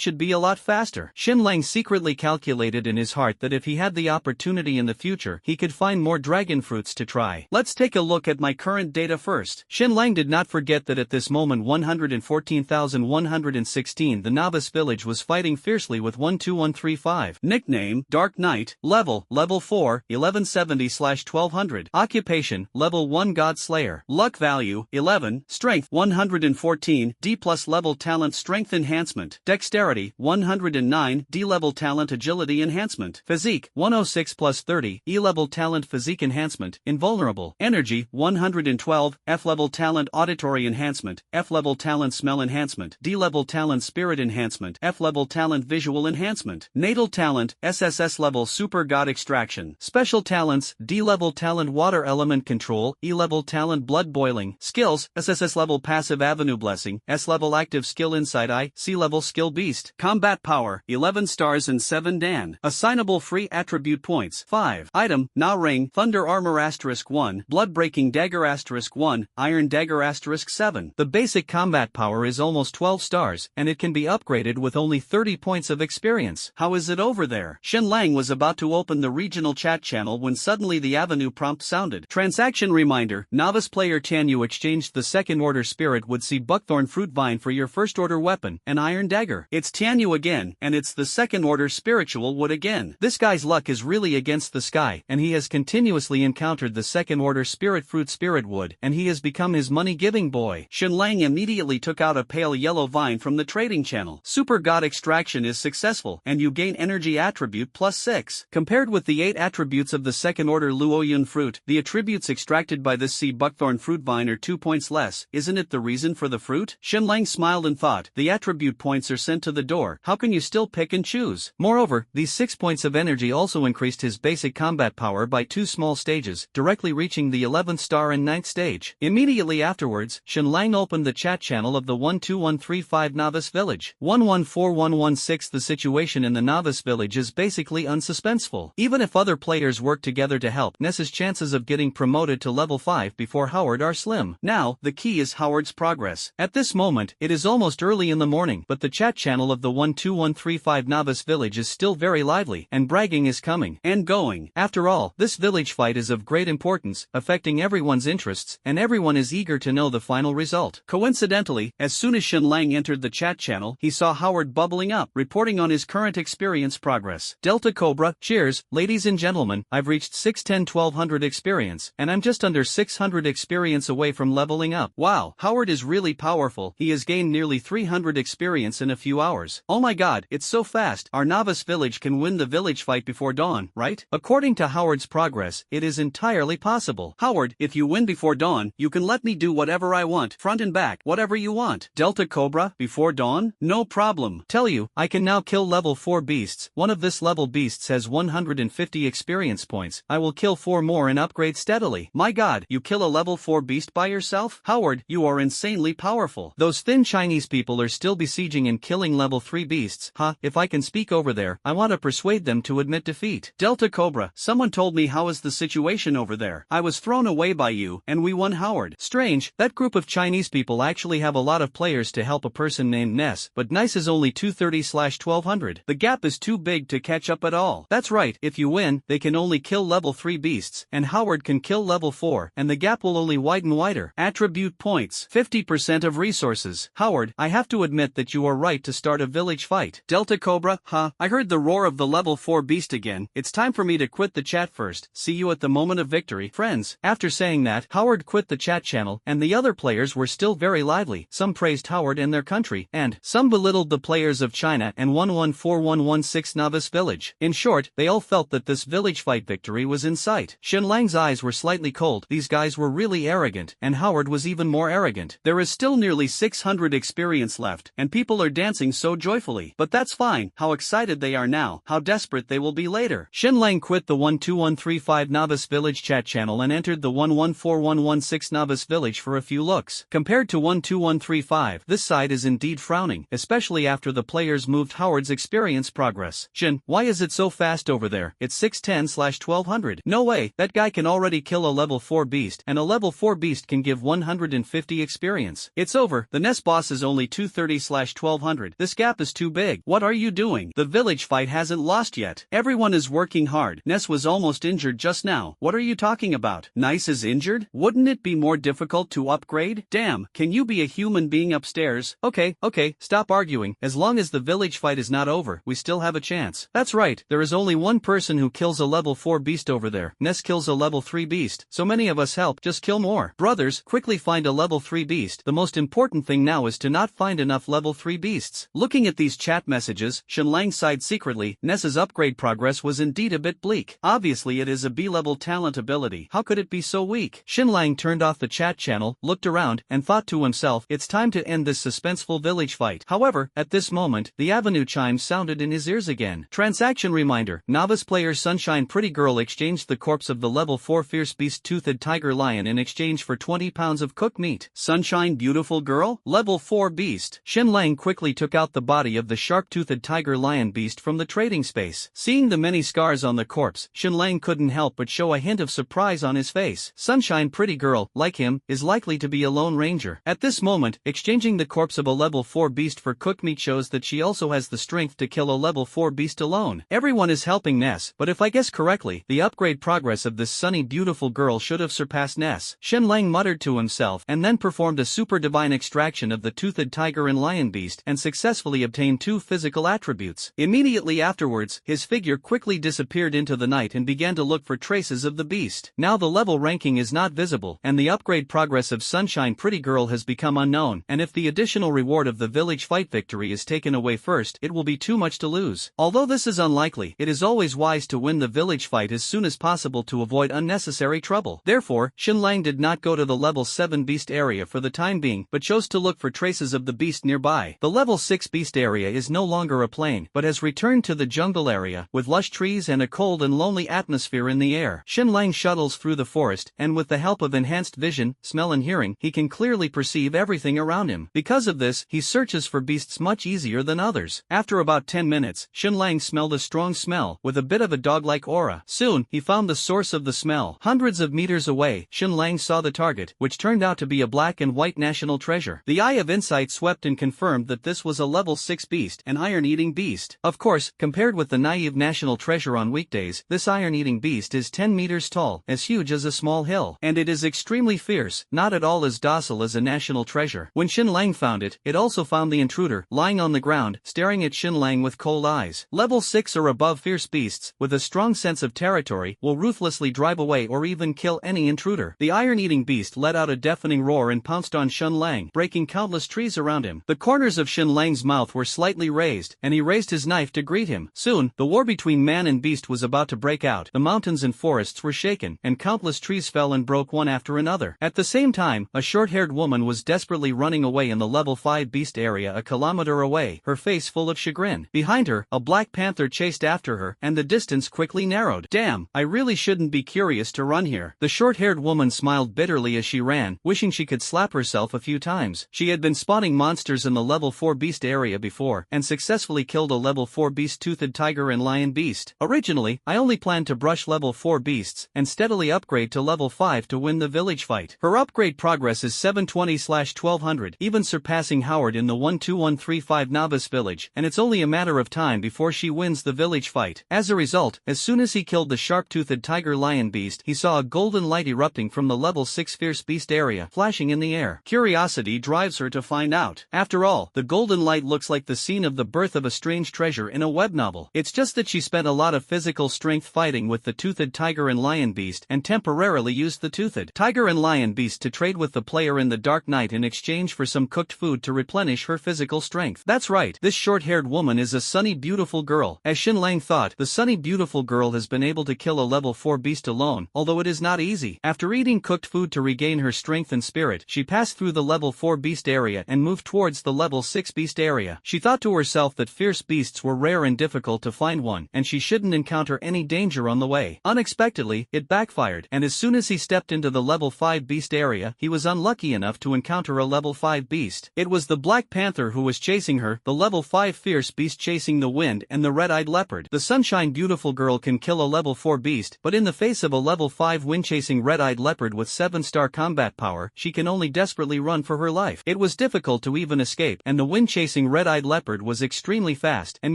should be a lot faster. Xinlang secretly calculated in his heart that if he had the opportunity in the future, he could find more dragon fruits to try. Let's take a look at my current data first. Xinlang did not forget that at this moment 114,116 the novice village was fighting fiercely with 12135. Nickname, Dark Knight. Level 4, 1170/1200. Occupation, level 1 God Slayer. Luck value, 11. Strength, 114. D+ level talent strength enhancement. Dexterity, 109. D level talent agility enhancement. Physique, 106+30. E level talent physique enhancement. Invulnerable. Energy, 112. F level talent auditory enhancement. F level talent smell enhancement. D level talent spirit enhancement. F level talent visual enhancement. Natal talent, SSS level super god extraction. Special talents, D level talent water element control. E level talent blood boiling. Skills, SSS level passive avenue blessing. S level active skill insight eye. C level skill beast. Combat power, 11 stars and 7 Dan. Assignable free attribute points, 5. Item, Na ring, thunder armor *1, blood breaking dagger *1, iron dagger *7. The basic combat power is almost 12 stars, and it can be upgraded with only 30 points of experience. How is it over there? Xinlang was about to open the regional chat channel when suddenly the avenue prompt sounded. Transaction reminder, novice player Tanyu exchanged the second order spirit would see buckthorn fruit vine for your first order weapon, an iron dagger. It's Tanyu again, and it's the second order spiritual wood again. This guy's luck is really against the sky, and he has continuously encountered the second order spirit fruit spirit wood, and he has become his money giving boy. Xinlang immediately took out a pale yellow vine from the trading channel. Super god extraction is successful, and you gain energy attribute +6. Compared with the 8 attributes of the second order Luoyun fruit, the attributes extracted by this sea buckthorn fruit vine are 2 points less. Isn't it the reason for the fruit? Xinlang smiled and thought, the attribute points are sent to the door. How can you still pick and choose? Moreover, these 6 points of energy also increased his basic combat power by 2 small stages, directly reaching the 11th star and 9th stage. Immediately afterwards, Xinlang opened the chat channel of the 12135 novice village. 114116. The situation in the novice village is basically unsuspenseful. Even if other players work together to help, Ness's chances of getting promoted to level 5 before Howard are slim. Now, the key is Howard's progress. At this moment, it is almost early in the morning, but the chat channel of the 12135 novice village is still very lively, and bragging is coming and going. After all, this village fight is of great importance, affecting everyone's interests, and everyone is eager to know the final result. Coincidentally, as soon as Xinlang entered the chat channel, he saw Howard bubbling up, reporting on his current experience progress. Delta Cobra, cheers, ladies and gentlemen, I've reached 610-1200 experience, and I'm just under 600 experience away from leveling up. Wow, Howard is really powerful. He has gained nearly 300 experience in a few hours. Oh my god, it's so fast. Our novice village can win the village fight before dawn, right? According to Howard's progress, it is entirely possible. Howard, if you win before dawn, you can let me do whatever I want, front and back, whatever you want. Delta Cobra, before dawn? No problem. Tell you, I can now kill level 4 beasts. One of this level beasts has 150 experience points. I will kill 4 more and upgrade steadily. My god, you kill a level 4 beast by yourself? Howard, you are insanely powerful. Those thin Chinese people are still besieging and killing level 3 beasts. If I can speak over there, I want to persuade them to admit defeat. Delta Cobra, someone told me how is the situation over there. I was thrown away by you, and we won. Howard. Strange, that group of Chinese people actually have a lot of players to help a person named Ness, but Nice is only 230/1200. The gap is too big to catch up at all. That's right, if you win, they can only kill level 3 beasts, and Howard can kill level 4, and the gap will only widen wider. Attribute points, 50% of resources. Howard, I have to admit that you are right to start a village fight. Delta Cobra, I heard the roar of the level 4 beast again. It's time for me to quit the chat first. See you at the moment of victory, friends. After saying that, Howard quit the chat channel, and the other players were still very lively, some praising praised Howard and their country, and some belittled the players of China and 114116 Novice Village. In short, they all felt that this village fight victory was in sight. Xinlang's eyes were slightly cold. These guys were really arrogant, and Howard was even more arrogant. There is still nearly 600 experience left, and people are dancing so joyfully. But that's fine. How excited they are now, how desperate they will be later. Xinlang quit the 12135 Novice Village chat channel and entered the 114116 Novice Village for a few looks. Compared to 12135, this side is indeed frowning, especially after the players moved Howard's experience progress. Xin, why is it so fast over there? It's 610/1200. No way, that guy can already kill a level 4 beast, and a level 4 beast can give 150 experience. It's over, the Ness boss is only 230/1200. This gap is too big. What are you doing? The village fight hasn't lost yet. Everyone is working hard. Ness was almost injured just now. What are you talking about? Nice is injured? Wouldn't it be more difficult to upgrade? Damn, can you be a human being upstairs? Okay, stop arguing. As long as the village fight is not over, we still have a chance. That's right, there is only one person who kills a level 4 beast over there. Ness kills a level 3 beast. So many of us help, just kill more. Brothers, quickly find a level 3 beast. The most important thing now is to not find enough level 3 beasts. Looking at these chat messages, Xinlang sighed secretly. Ness's upgrade progress was indeed a bit bleak. Obviously it is a B-level talent ability. How could it be so weak? Xinlang turned off the chat channel, looked around, and thought to himself, it's time to end this suspenseful village fight. However, at this moment, the avenue chimes sounded in his ears again. Transaction reminder. Novice player Sunshine Pretty Girl exchanged the corpse of the level 4 fierce beast Toothed Tiger Lion in exchange for 20 pounds of cooked meat. Sunshine Beautiful Girl? Level 4 beast. Xinlang quickly took out the body of the sharp-toothed tiger lion beast from the trading space. Seeing the many scars on the corpse, Xinlang couldn't help but show a hint of surprise on his face. Sunshine Pretty Girl, like him, is likely to be a lone ranger. At this moment, exchanging the corpse of a level 4 beast for cooked meat shows that she also has the strength to kill a level 4 beast alone. Everyone is helping Ness, but if I guess correctly, the upgrade progress of this sunny beautiful girl should have surpassed Ness. Xinlang muttered to himself and then performed a super divine extraction of the toothed tiger and lion beast and successfully obtained 2 physical attributes. Immediately afterwards, his figure quickly disappeared into the night and began to look for traces of the beast. Now the level ranking is not visible, and the upgrade progress of Sunshine Pretty Girl has become unknown, and if the additional reward of the village fight victory is taken away first, it will be too much to lose. Although this is unlikely, it is always wise to win the village fight as soon as possible to avoid unnecessary trouble. Therefore, Xinlang did not go to the level 7 beast area for the time being, but chose to look for traces of the beast nearby. The level 6 beast area is no longer a plain, but has returned to the jungle area, with lush trees and a cold and lonely atmosphere in the air. Xinlang shuttles through the forest, and with the help of enhanced vision, smell and hearing, he can clearly perceive everything around him. Because of this, he searches for beasts much easier than others. After about 10 minutes, Xinlang smelled a strong smell, with a bit of a dog-like aura. Soon, he found the source of the smell. Hundreds of meters away, Xinlang saw the target, which turned out to be a black and white national treasure. The eye of insight swept and confirmed that this was a level 6 beast, an iron-eating beast. Of course, compared with the naive national treasure on weekdays, this iron-eating beast is 10 meters tall, as huge as a small hill, and it is extremely fierce, not at all as docile as a national treasure. When Xinlang found it, it also found the intruder, lying on the ground, staring at Xinlang with cold eyes. Level 6 or above fierce beasts, with a strong sense of territory, will ruthlessly drive away or even kill any intruder. The iron-eating beast let out a deafening roar and pounced on Xinlang, breaking countless trees around him. The corners of Xinlang's mouth were slightly raised, and he raised his knife to greet him. Soon, the war between man and beast was about to break out. The mountains and forests were shaken, and countless trees fell and broke one after another. At the same time, a short-haired woman was desperately running away in the level 5 beast area a kilometer away, her face full of chagrin. Behind her, a black panther chased after her, and the distance quickly narrowed. Damn, I really shouldn't be curious to run here. The short-haired woman smiled bitterly as she ran, wishing she could slap herself a few times. She had been spotting monsters in the level 4 beast area before, and successfully killed a level 4 beast toothed tiger and lion beast. Originally, I only planned to brush level 4 beasts, and steadily upgrade to level 5 to win the village fight. Her upgrade progress is 720/1200, even surpassing Howard in the 12135 novice village, and it's only a matter of time before she wins the village fight. As a result, as soon as he killed the sharp-toothed tiger lion beast, he saw a golden light erupting from the level 6 fierce beast area, flashing in the air. Curiosity drives her to find out. After all, the golden light looks like the scene of the birth of a strange treasure in a web novel. It's just that she spent a lot of physical strength fighting with the toothed tiger and lion beast and temporarily used the toothed tiger and lion beast to trade with the player in the dark night in exchange for some cooked food to replenish her physical strength. That's right, this short-haired woman is a sunny beautiful girl. As Xinlang thought, the sunny beautiful girl has been able to kill a level 4 beast alone, although it is not easy. After eating cooked food to regain her strength and spirit, she passed through the level 4 beast area and moved towards the level 6 beast area. She thought to herself that fierce beasts were rare and difficult to find one, and she shouldn't encounter any danger on the way. Unexpectedly, it backfired, and as soon as he stepped into the level 5 beast area, he was unlucky enough to encounter a level 5 beast. It was the Black Panther who was chasing her, the level 5 fierce beast chasing the wind, and the red-eyed leopard. The sunshine beautiful girl can kill a level 4 beast, but in the face of a level 5 wind-chasing red-eyed leopard with 7-star combat power, she can only desperately run for her life. It was difficult to even escape, and the wind-chasing red-eyed leopard was extremely fast, and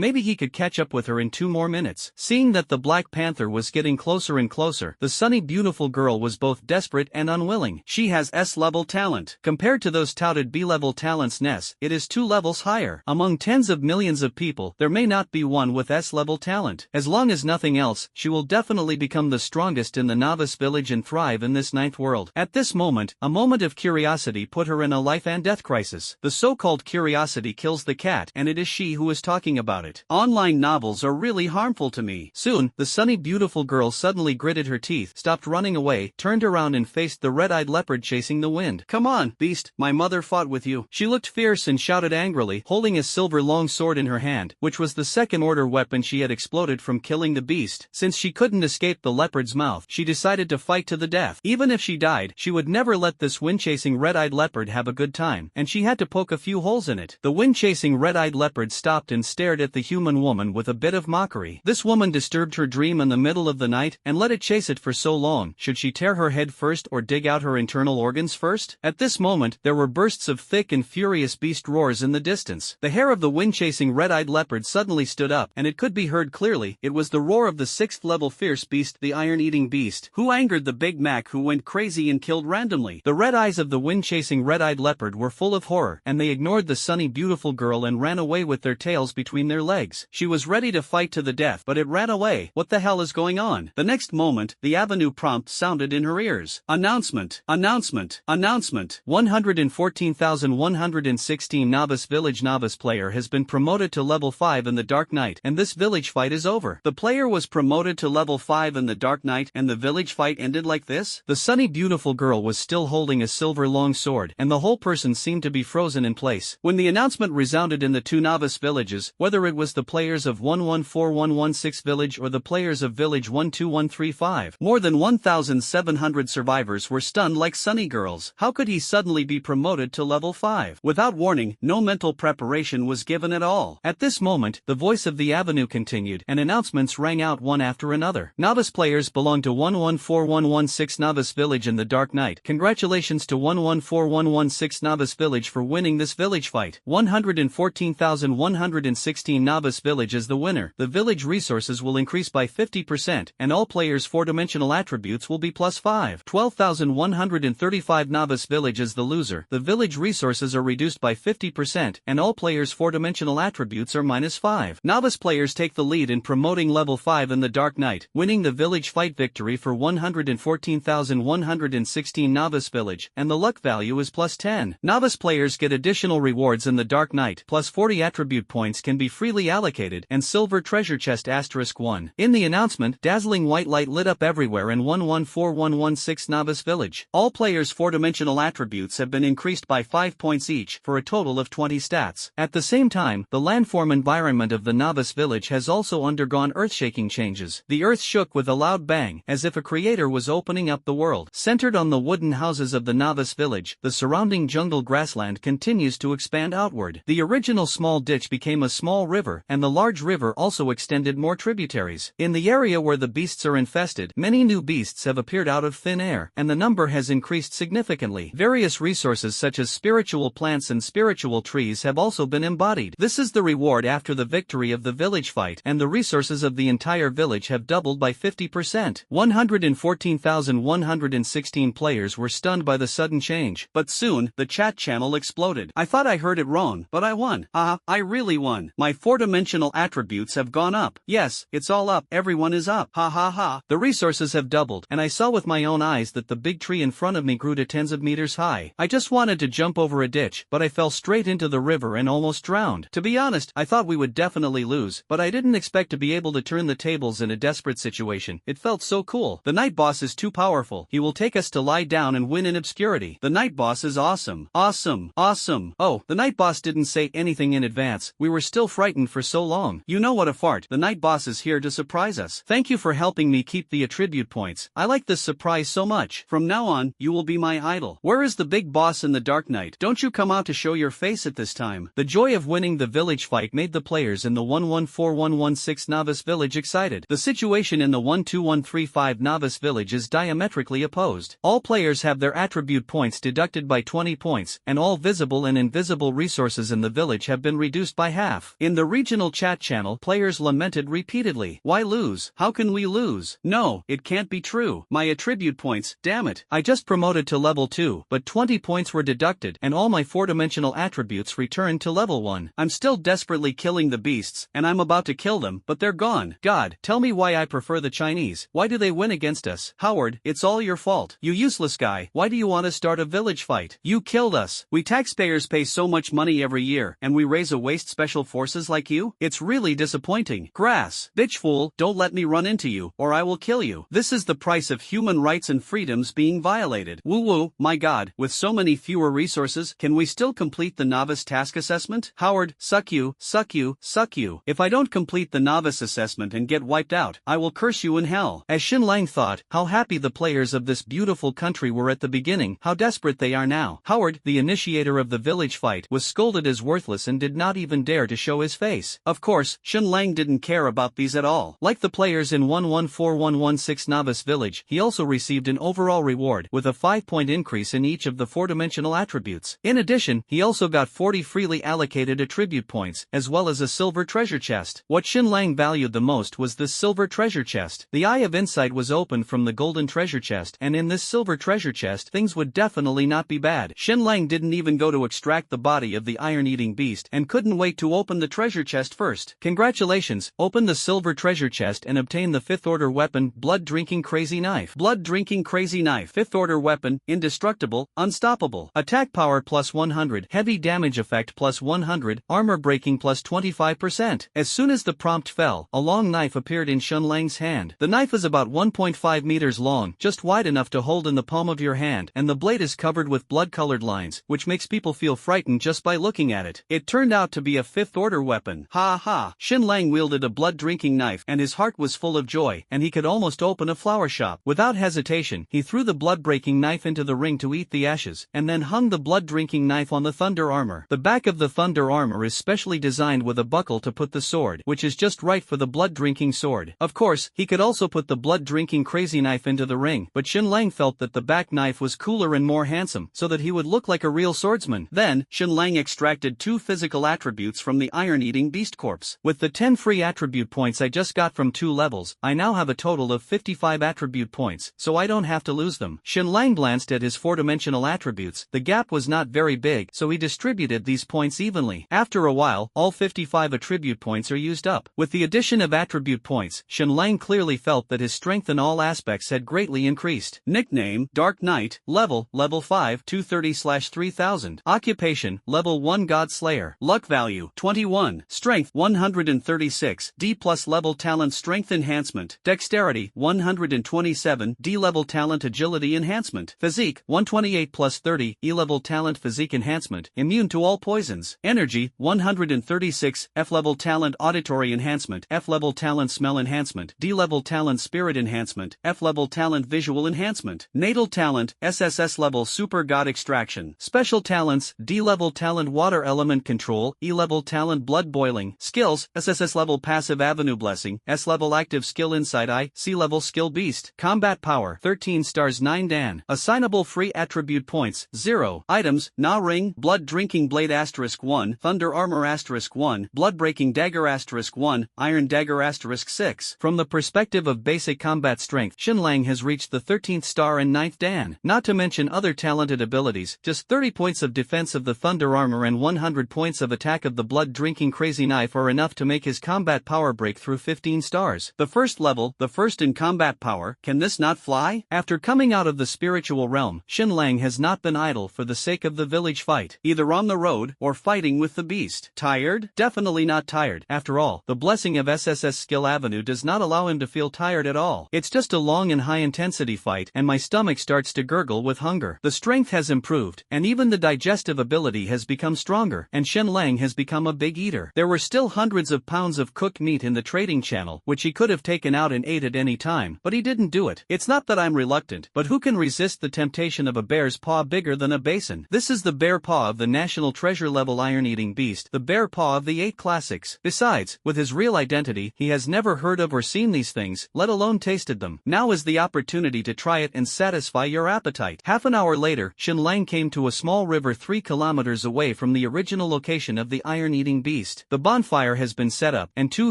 maybe he could catch up with her in 2 more minutes. Seeing that the Black Panther was getting closer and closer, the sunny beautiful girl was both desperate and unwilling. She has S-level talent. Compared to those touted B-level talents Ness, it is 2 levels higher. Among tens of millions of people, there may not be one with S-level talent. As long as nothing else, she will definitely become the strongest in the novice village and thrive in this 9th world. At this moment, a moment of curiosity put her in a life and death crisis. The so-called curiosity kills the cat, and it is she who is talking about it. Online novels are really harmful to me. Soon, the sunny beautiful girl suddenly gritted her teeth, stopped running away, turned around and faced the red-eyed leopard chasing the wind. "Come on, beast, my mother fought with you." She looked fierce and shouted angrily, holding a silver long sword in her hand, which was the second-order weapon she had exploded from killing the beast. Since she couldn't escape the leopard's mouth, she decided to fight to the death. Even if she died, she would never let this wind-chasing red-eyed leopard have a good time, and she had to poke a few holes in it. The wind-chasing red-eyed leopard stopped and stared at the human woman with a bit of mockery. This woman disturbed her dream in the middle of the night and let it chase it for so long. Should she tear her head first or dig out her internal organs first? At this moment, there were bursts of thick and furious beast roars in the distance. The hair of the wind-chasing red-eyed leopard suddenly stood up, and it could be heard clearly. It was the roar of the 6th level fierce beast, the iron-eating beast, who angered the Big Mac, who went crazy and killed randomly. The red eyes of the wind-chasing red-eyed leopard were full of horror, and they ignored the sunny beautiful girl and ran away with their tails between their legs. She was ready to fight to the death, but it ran away. What the hell is going on? The next moment, the avenue prompt sounded in her ears. Announcement, announcement, announcement. 114,116 novice village novice player has been promoted to level 5 in the Dark Knight, and this village fight is over. The player was promoted to level 5 in the Dark Knight, and the village fight ended like this? The sunny beautiful girl was still holding a silver long sword, and the whole person seemed to be frozen in place. When the announcement resounded in the 2 novice villages, whether it was the players of 114116 village or the players of village 12135, more than 1,700 survivors were stunned like Sunny Girls. How could he suddenly be promoted to level 5? Without warning, no mental preparation was given at all. At this moment, the voice of the avenue continued, and announcements rang out one after another. Novice players belong to 114116 Novice Village in the Dark Knight. Congratulations to 114116 Novice Village for winning this village fight. 114,116 Novice Village is the winner. The village resources will increase by 50%, and all players' 4-dimensional attributes will be plus 5. 12,135 Novice Village is the loser. The village resources are reduced by 50%, and all players' 4-dimensional attributes are minus 5. Novice players take the lead in promoting level 5 in the Dark Knight, winning the village fight victory for 114,116 Novice Village, and the luck value is plus 10. Novice players get additional rewards in the Dark Knight, plus 40 attribute points can be freely allocated, and silver treasure chest *1. In the announcement, dazzling white light lit up everywhere in 114116 Novice Village. All players' 4-dimensional attributes have been increased by 5 points each, for a total of 20 stats. At the same time, the landform environment of the Novice Village has also undergone earth-shaking changes. The earth shook with a loud bang, as if a creator was opening up the world. Centered on the wooden houses of the Novice Village, the surrounding jungle grassland continues to expand outward. The original small ditch became a small river, and the large river also extended more tributaries. In the area where the beasts are infested, many new beasts have appeared out of thin air, and the number has increased significantly. Various resources such as spiritual plants and spiritual trees have also been embodied. This is the reward after the victory of the village fight, and the resources of the entire village have doubled by 50%. 114,116 players were stunned by the sudden change, but soon, the chat channel exploded. I thought I heard it wrong, but I won. Haha, I really won. My 4-dimensional attributes have gone up. Yes, it's all up. Everyone is up. Ha ha ha. The resources have doubled, and I saw with my own eyes that the big tree in front of me grew to tens of meters high. I just wanted to jump over a ditch, but I fell straight into the river and almost drowned. To be honest, I thought we would definitely lose, but I didn't expect to be able to turn the tables in a desperate situation. It felt so cool. The night boss is too powerful. He will take us to lie down and win in obscurity. The night boss is awesome. Awesome. Awesome. Oh, the night boss didn't say anything in advance. We were still frightened for so long. You know what a fart. The night boss is here to surprise us. Thank you for helping me keep the attribute points. I like this surprise so much. From now on, you will be my idol. Where is the big boss in the Dark Knight? Don't you come out to show your face at this time. The joy of winning the village fight made the players in the 114116 novice village excited. The situation in the 12135 novice village is diametrically opposed. All players have their attribute points deducted by 20 points, and all visible and invisible resources in the village have been reduced by half. In the regional chat channel, players lamented repeatedly. Why lose? How can we lose? No, it can't be true. My attribute points, damn it. I just promoted to level 2, but 20 points were deducted, and all my 4-dimensional attributes returned to level 1. I'm still desperately killing the beasts, and I'm about to kill them, but they're gone. God, tell me why I prefer the Chinese. Why do they win against us? Howard, it's all your fault. You useless guy. Why do you want to start a village fight? You killed us. We taxpayers pay so much money every year, and we raise a waste special forces like you? It's really disappointing. Grass. Bitch fool, don't let me run into you, or I will kill you. This is the price of human rights and freedoms being violated. Woo woo, my god, with so many fewer resources, can we still complete the novice task assessment? Howard, suck you, suck you, suck you. If I don't complete the novice assessment and get wiped out, I will curse you in hell. As Xin Lang thought, how happy the players of this beautiful country were at the beginning, how desperate they are now. Howard, the initiator of the village fight, was scolded as worthless and did not even dare to show his face. Of course, Xin Lang didn't care about these at all. Like the players in 114116 novice village, he also received an overall reward with a 5-point increase in each of the 4-dimensional attributes. In addition, he also got 40 freely allocated attribute points, as well as a silver treasure chest. What Xin Lang valued the most was this silver treasure chest. The Eye of Insight was opened from the golden treasure chest, and in this silver treasure chest things would definitely not be bad. Xin Lang didn't even go to extract the body of the iron-eating beast and couldn't wait to open the treasure chest first. Congratulations, open the silver treasure chest and obtain the 5th order weapon, Blood-Drinking Crazy Knife. Blood-Drinking Crazy Knife. 5th order weapon, indestructible, unstoppable. Attack power plus 100, heavy damage effect plus 100, armor breaking plus 25%. As soon as the prompt fell, a long knife appeared in Xin Lang's hand. The knife is about 1.5 meters long, just wide enough to hold in the palm of your hand, and the blade is covered with blood-colored lines, which makes people feel frightened just by looking at it. It turned out to be a 5th order weapon. Ha ha! Xin Lang wielded a blood-drinking knife, and his heart was full of joy, and he could almost open a flower shop. Without hesitation, he threw the blood-breaking knife into the ring to eat the ashes, and then hung the blood-drinking knife on the thunder armor. The back of the thunder armor is specially designed with a buckle to put the sword, which is just right for the blood-drinking sword. Of course, he could also put the blood-drinking crazy knife into the ring, but Xin Lang felt that the back knife was cooler and more handsome, so that he would look like a real swordsman. Then, Xin Lang extracted 2 physical attributes from the iron-eating beast corpse. With the 10 free attribute points I just got from 2 levels, I now have a total of 55 attribute points, so I don't have to lose them. Xin Lang glanced at his 4-dimensional attributes. The gap was not very big, so he distributed these points evenly. After a while, all 55 attribute points are used up. With the addition of attribute points, Xin Lang clearly felt that his strength in all aspects had greatly increased. Nickname, Dark Knight. Level 5, 230/3000. Occupation, level 1 God Slayer. Luck value, 21. Strength, 136. D+ level talent strength enhancement. Dexterity, 127. D level talent agility enhancement. Physique, 128+30. E level talent physique enhancement. Immune to all poisons. Energy, 136. F level talent auditory enhancement. F level talent smell enhancement. D level talent spirit enhancement. F level talent visual enhancement. Natal talent, SSS level super god extraction. Special talents, D level talent water element control. E level talent blood boiling. Skills, SSS level passive avenue blessing. S level active skill insight eye. C level skill beast. Combat power, 13 stars 9 Dan. Assignable free attribute points, 0. Items, Na ring, blood drinking blade *1, thunder armor *1, blood breaking dagger *1, iron dagger *6. From the perspective of basic combat strength, Xin Lang has reached the 13th star and 9th Dan. Not to mention other talented abilities, just 30 points of defense of the thunder armor and 100 points of attack of the blood drinking crazy knife are enough to make his combat power break through 15 stars. The first level, the first in combat power, can this not fly? After coming out of the spiritual realm, Xin Lang has not been idle for the sake of the village fight, either on the road or fighting with the beast. Tired? Definitely not tired. After all, the blessing of SSS skill avenue does not allow him to feel tired at all. It's just a long and high-intensity fight, and my stomach starts to gurgle with hunger. The strength has improved, and even the digestive ability has become stronger, and Shen Lang has become a big eater. There were still hundreds of pounds of cooked meat in the trading channel, which he could have taken out and ate at any time, but he didn't do it. It's not that I'm reluctant, but who can resist the temptation of a bear's paw bigger than a basin? This is the bear paw of the national treasure level iron-eating beast, the bear paw of the 8 classics. Besides, with his real identity, he has never heard of or seen these things, let alone tasted them. Now is the opportunity to try it and satisfy your appetite. Half an hour later, Shen Lang came to a small river 3 kilometers away from the original location of the iron-eating beast. The bonfire has been set up, and 2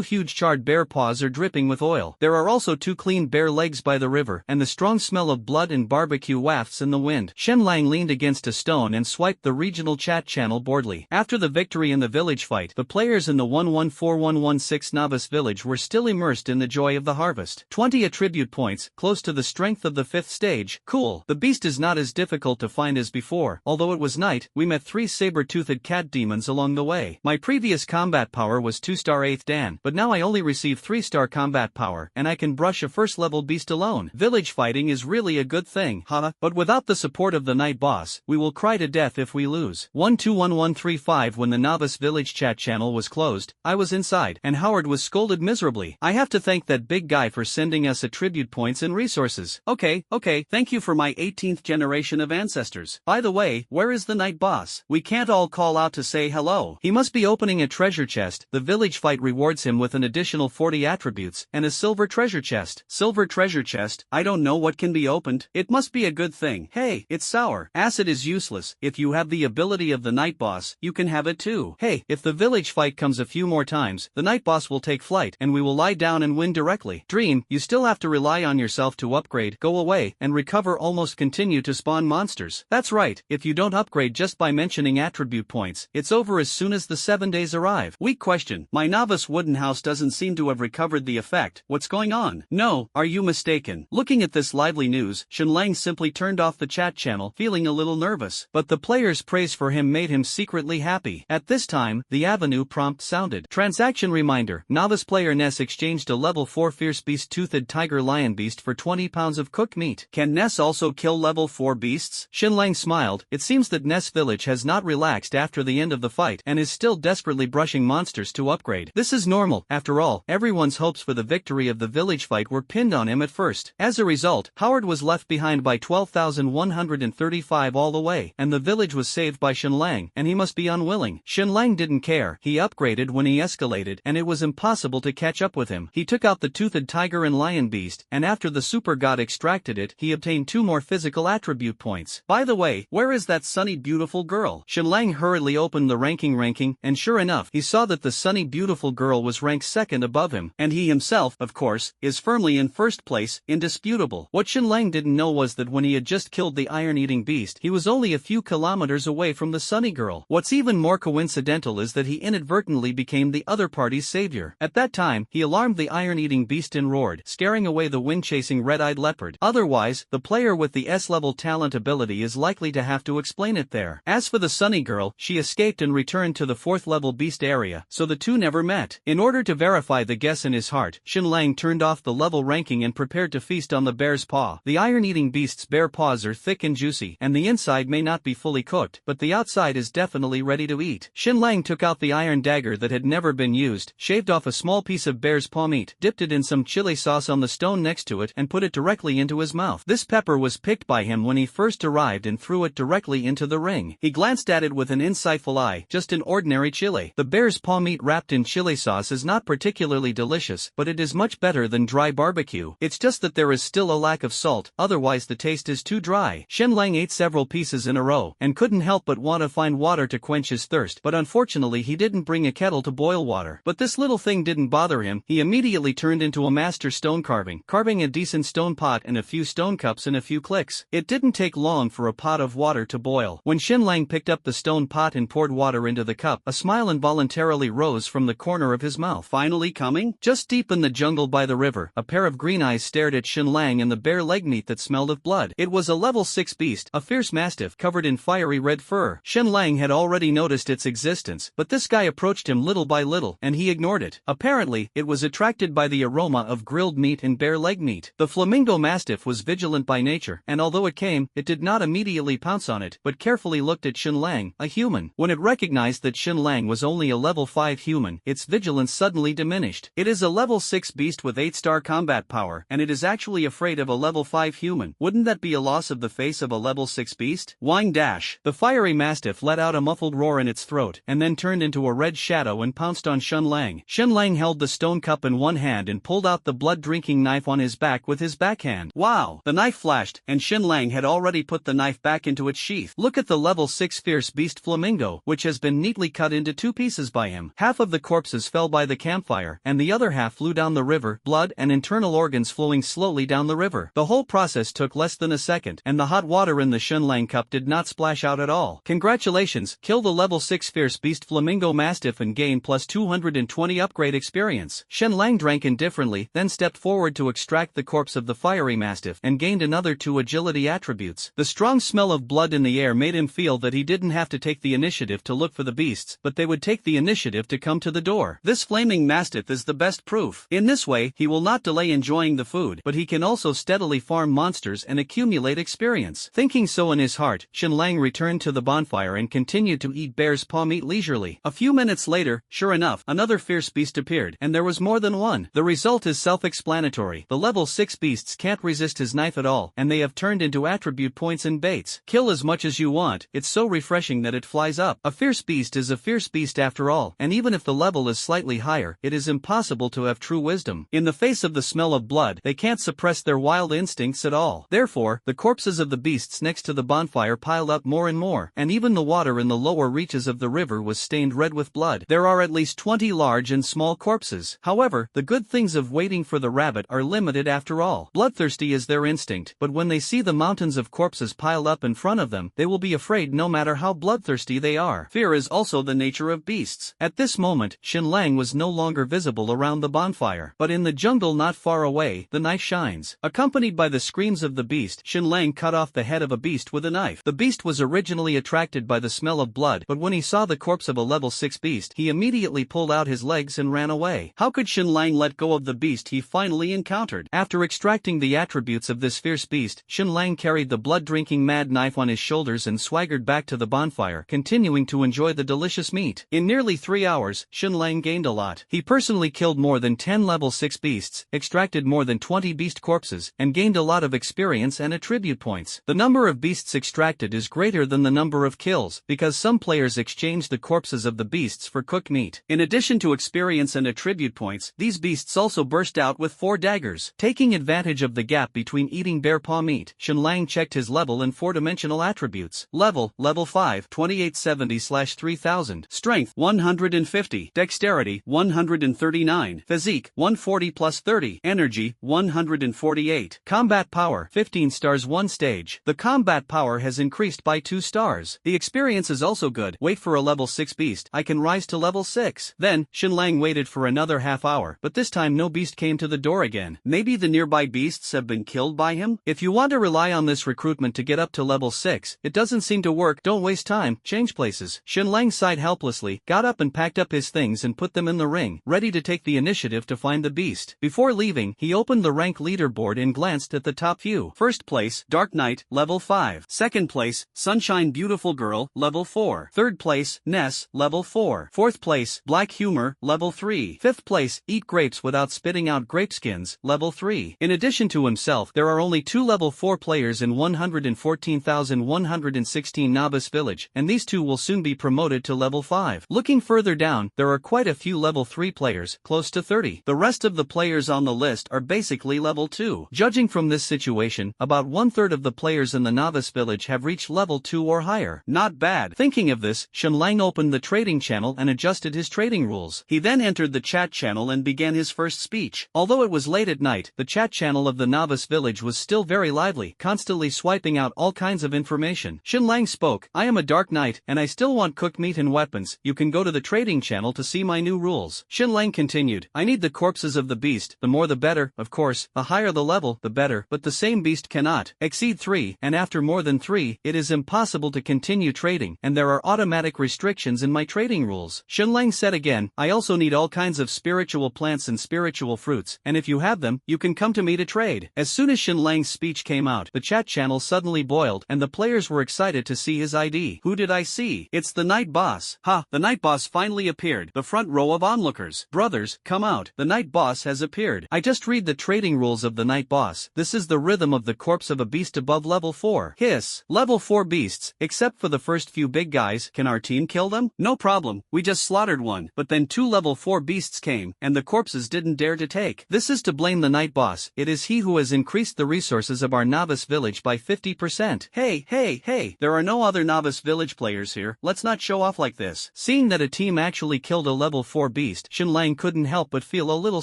huge charred bear paws are dripping with oil. There are also 2 clean bear legs by the river, and the strong smell of blood and barbecue wafts in the wind. Shen Lang leaned against a stone and swiped the regional chat channel boredly. After the victory in the village fight, the players in the 114116 novice village were still immersed in the joy of the harvest. 20 attribute points, close to the strength of the 5th stage. Cool. The beast is not as difficult to find as before. Although it was night, we met 3 saber-toothed cat demons along the way. My previous combat power was 2-star 8th Dan, but now I only receive 3-star combat power, and I can brush a 1st level beast alone. Village fighting is really a good thing, huh? But without the support of the night boss, we will cry to death if we lose. 121135. When the novice village chat channel was closed, I was inside, and Howard was scolded miserably. I have to thank that big guy for sending us attribute points and resources. Okay, thank you for my 18th generation of ancestors. By the way, where is the night boss? We can't all call out to say hello. He must be opening a treasure chest. The village fight rewards him with an additional 40 attributes, and a silver treasure chest. Silver treasure chest? I don't know what can be opened. It must be a good thing. Hey, it's sour. Acid is useless. If you have the ability of the night boss, you can have it too. Hey, if the village fight comes a few more times, the night boss will take flight, and we will lie down and win directly. Dream, you still have to rely on yourself to upgrade, go away, and recover almost continue to spawn monsters. That's right, if you don't upgrade just by mentioning attribute points, it's over as soon as the 7 days arrive. Weak question. My novice wooden house doesn't seem to have recovered the effect. What's going on? No, are you mistaken? Looking at this lively news, Shen Lang simply turned off the chat channel, feeling a little nervous. But the player's praise for him made him secretly happy. At this time, the avenue prompt sounded. Transaction reminder. Novice player Ness exchanged a level 4 fierce beast-toothed tiger lion beast for 20 pounds of cooked meat. Can Ness also kill level 4 beasts? Shen Lang smiled. It seems that Ness village has not relaxed after the end of the fight and is still desperately brushing monsters to upgrade. This is normal. After all, everyone's hopes for the victory of the village fight were pinned on him at first. As a result, Howard was left behind by 12,135 all the way, and the village was saved by Shen Lang, and he must be unwilling. Shen Lang didn't care. He upgraded when he escalated, and it was impossible to catch up with him. He took out the toothed tiger and lion beast, and after the super god extracted it, he obtained 2 more physical attribute points. By the way, where is that sunny beautiful girl? Shen Lang hurriedly opened the ranking, and sure enough, he saw that the sunny beautiful girl was ranked 2nd above him, and he himself, of course, is firmly in 1st place, indisputable. What Shen Lang didn't know was that when he had just killed the iron-eating beast, he was only a few kilometers away from the sunny girl. What's even more coincidental is that he inadvertently became the other party's savior. At that time, he alarmed the iron-eating beast and roared, scaring away the wind-chasing red-eyed leopard. Otherwise, the player with the S-level talent ability is likely to have to explain it there. As for the sunny girl, she escaped and returned to the 4th level beast area, so the two never met. In order to verify the guess in his heart, Shen Lang turned off the level ranking and prepared to feast on the bear's paw. The iron-eating beast's bear paws are thick and juicy, and the inside may not be fully cooked, but the outside is definitely ready to eat. Shen Lang took out the iron dagger that had never been used, shaved off a small piece of bear's paw meat, dipped it in some chili sauce on the stone next to it, and put it directly into his mouth. This pepper was picked by him when he first arrived and threw it directly into the ring. He glanced at it with an insightful eye, just an ordinary chili. The bear's paw meat wrapped in chili sauce is not particularly delicious, but it is much better than dry barbecue. It's just that there is still a lack of salt, otherwise the taste is too dry. Shen Lang ate several pieces in a row, and couldn't help but want to find water to quench his thirst, but unfortunately he didn't bring a kettle to boil water. But this little thing didn't bother him. He immediately turned into a master stone carving a decent stone pot and a few stone cups in a few clicks. It didn't take long for a pot of water to boil. When Shen Lang picked up the stone pot and poured water into the cup, a smile involuntarily rose from the corner of his mouth. Finally coming? Just deep in the jungle by the river, a pair of green eyes stared at Shen Lang and the bare leg meat that smelled of blood. It was a level 6 beast, a fierce mastiff mastiff covered in fiery red fur. Shen Lang had already noticed its existence, but this guy approached him little by little, and he ignored it. Apparently, it was attracted by the aroma of grilled meat and bare leg meat. The flamingo mastiff was vigilant by nature, and although it came, it did not immediately pounce on it, but carefully looked at Shen Lang, a human. When it recognized that Shen Lang was only a level 5 human, its vigilance suddenly diminished. It is a level 6 beast with 8-star combat power, and it is actually afraid of a level 5 human. Wouldn't that be a loss of the face of a level 6 beast? Whine dash. The fiery mastiff let out a muffled roar in its throat, and then turned into a red shadow and pounced on Shen Lang. Shen Lang held the stone cup in one hand and pulled out the blood-drinking knife on his back with his backhand. Wow! The knife flashed, and Shen Lang had already put the knife back into its sheath. Look at the level 6 fierce beast flamingo, which has been neatly cut into 2 pieces by him. Half of the corpses fell by the campfire, and the other half flew down the river, blood and internal organs flowing slowly down the river. The whole process took less than a second, and the hot water in the Shen Lang cup did not splash out at all. Congratulations, kill the level 6 fierce beast flamingo mastiff and gain plus 220 upgrade experience. Shen Lang drank indifferently, then stepped forward to extract the corpse of the fiery mastiff and gained another 2 agility attributes. The strong smell of blood in the air made him feel that he didn't have to take the initiative to look for the beasts, but they would take the initiative to come to the door. This flaming mastiff is the best proof. In this way, he will not delay enjoying the food, but he can also steadily farm monsters and accumulate experience. Thinking so in his heart, Shen Lang returned to the bonfire and continued to eat bear's paw meat leisurely. A few minutes later, sure enough, another fierce beast appeared, and there was more than one. The result is self-explanatory. The level 6 beasts can't resist his knife at all, and they have turned into attribute points and baits. Kill as much as you want, it's so refreshing that it flies up. A fierce beast is a fierce beast after all, and even if the level is slightly higher, it is impossible to have true wisdom. In the face of the smell of blood, they can't suppress their wild instincts at all. Therefore, the corpses of the beasts next to the bonfire piled up more and more, and even the water in the lower reaches of the river was stained red with blood. There are at least 20 large and small corpses. However, the good things of waiting for the rabbit are limited after all. Bloodthirsty is their instinct, but when they see the mountains of corpses piled up in front of them, they will be afraid no matter how bloodthirsty they are. Fear is also the nature of beasts. At this moment, Shen Lang was no longer visible around the bonfire, but in the jungle not far away, the knife shines. Accompanied by the screams of the beast, Shen Lang cut off the head of a beast with a knife. The beast was originally attracted by the smell of blood, but when he saw the corpse of a level 6 beast, he immediately pulled out his legs and ran away. How could Shen Lang let go of the beast he finally encountered? After extracting the attributes of this fierce beast, Shen Lang carried the blood-drinking mad knife on his shoulders and swaggered back to the bonfire, continuing to enjoy the delicious meat. In nearly 3 hours, Shen Lang gained a lot. He personally killed more than 10 level 6 beasts, extracted more than 20 beast corpses, and gained a lot of experience and attribute points. The number of beasts extracted is greater than the number of kills, because some players exchange the corpses of the beasts for cooked meat. In addition to experience and attribute points, these beasts also burst out with 4 daggers. Taking advantage of the gap between eating bear paw meat, Shen Lang checked his level and 4-dimensional attributes. Level 5, 2870/3000. Strength, 150. Dexterity, 139. Physique, 140 plus 30. Energy, 148. Combat power, 15 stars 1 stage. The combat power has increased by 2 stars. The experience is also good. Wait for a level 6 beast. I can rise to level 6. Then, Shen Lang waited for another half hour, but this time no beast came to the door again. Maybe the nearby beasts have been killed by him? If you want to rely on this recruitment to get up to level 6, it doesn't seem to work. Don't waste time, change places. Shen Lang sighed helplessly, got up and packed up his things and put them in the ring, ready to take the initiative to find the beast. Before leaving, he opened the rank leaderboard and glanced at the top few. First place, Dark Knight, level 5. Second place, Sunshine Beautiful Girl, level 4. Third place, Ness, level 4. Fourth place, Black Humor, level 3. Fifth place, Eat Grapes Without Spitting Out Grapeskins, level 3. In addition to himself, there are only 2 level 4 players in 114,116 Novice Village, and these 2 will soon be promoted to level 5. Looking further down, there are quite a few level 3 players, close to 30. The rest of the players on the list are basically level 2. Judging from this situation, about 1/3 of the players in the Novice Village have reached level 2 or higher. Not bad. Thinking of this, Shen Lang opened the trading channel and adjusted his trading rules. He then entered the chat channel and began his first speech. Although it was late at night, the chat channel of the Novice Village was still very lively, constantly swiping out all kinds of information. Shen Lang spoke, "I am a Dark Knight, and I still want cooked meat and weapons. You can go to the trading channel to see my new rules." Shen Lang continued, "I need the corpses of the beast, the more the better, of course, the higher the level, the better, but the same beast cannot exceed 3, and after more than 3, it is impossible to continue trading, and there are automatic restrictions in my trading rules. Xinlang said again, I also need all kinds of spiritual plants and spiritual fruits, and if you have them, you can come to me to trade. As soon as Xinlang's speech came out, the chat channel suddenly boiled, and the players were excited to see his ID. Who did I see? It's the night boss. Ha, the night boss finally appeared. The front row of onlookers. Brothers, come out. The night boss has appeared. I just read the trading rules of the night boss. This is the rhythm of the corpse of a beast above level 4. Hiss. Level 4 beasts, except for the first few big guys. Can our team kill them? No problem. We just slaughtered one. But then 2 level 4 beasts came, and the corpses didn't dare to take. This is to blame the night boss. It is he who has increased the resources of our novice village by 50%. Hey, there are no other novice village players here. Let's not show off like this. Seeing that a team actually killed a level 4 beast, Xinlang couldn't help but feel a little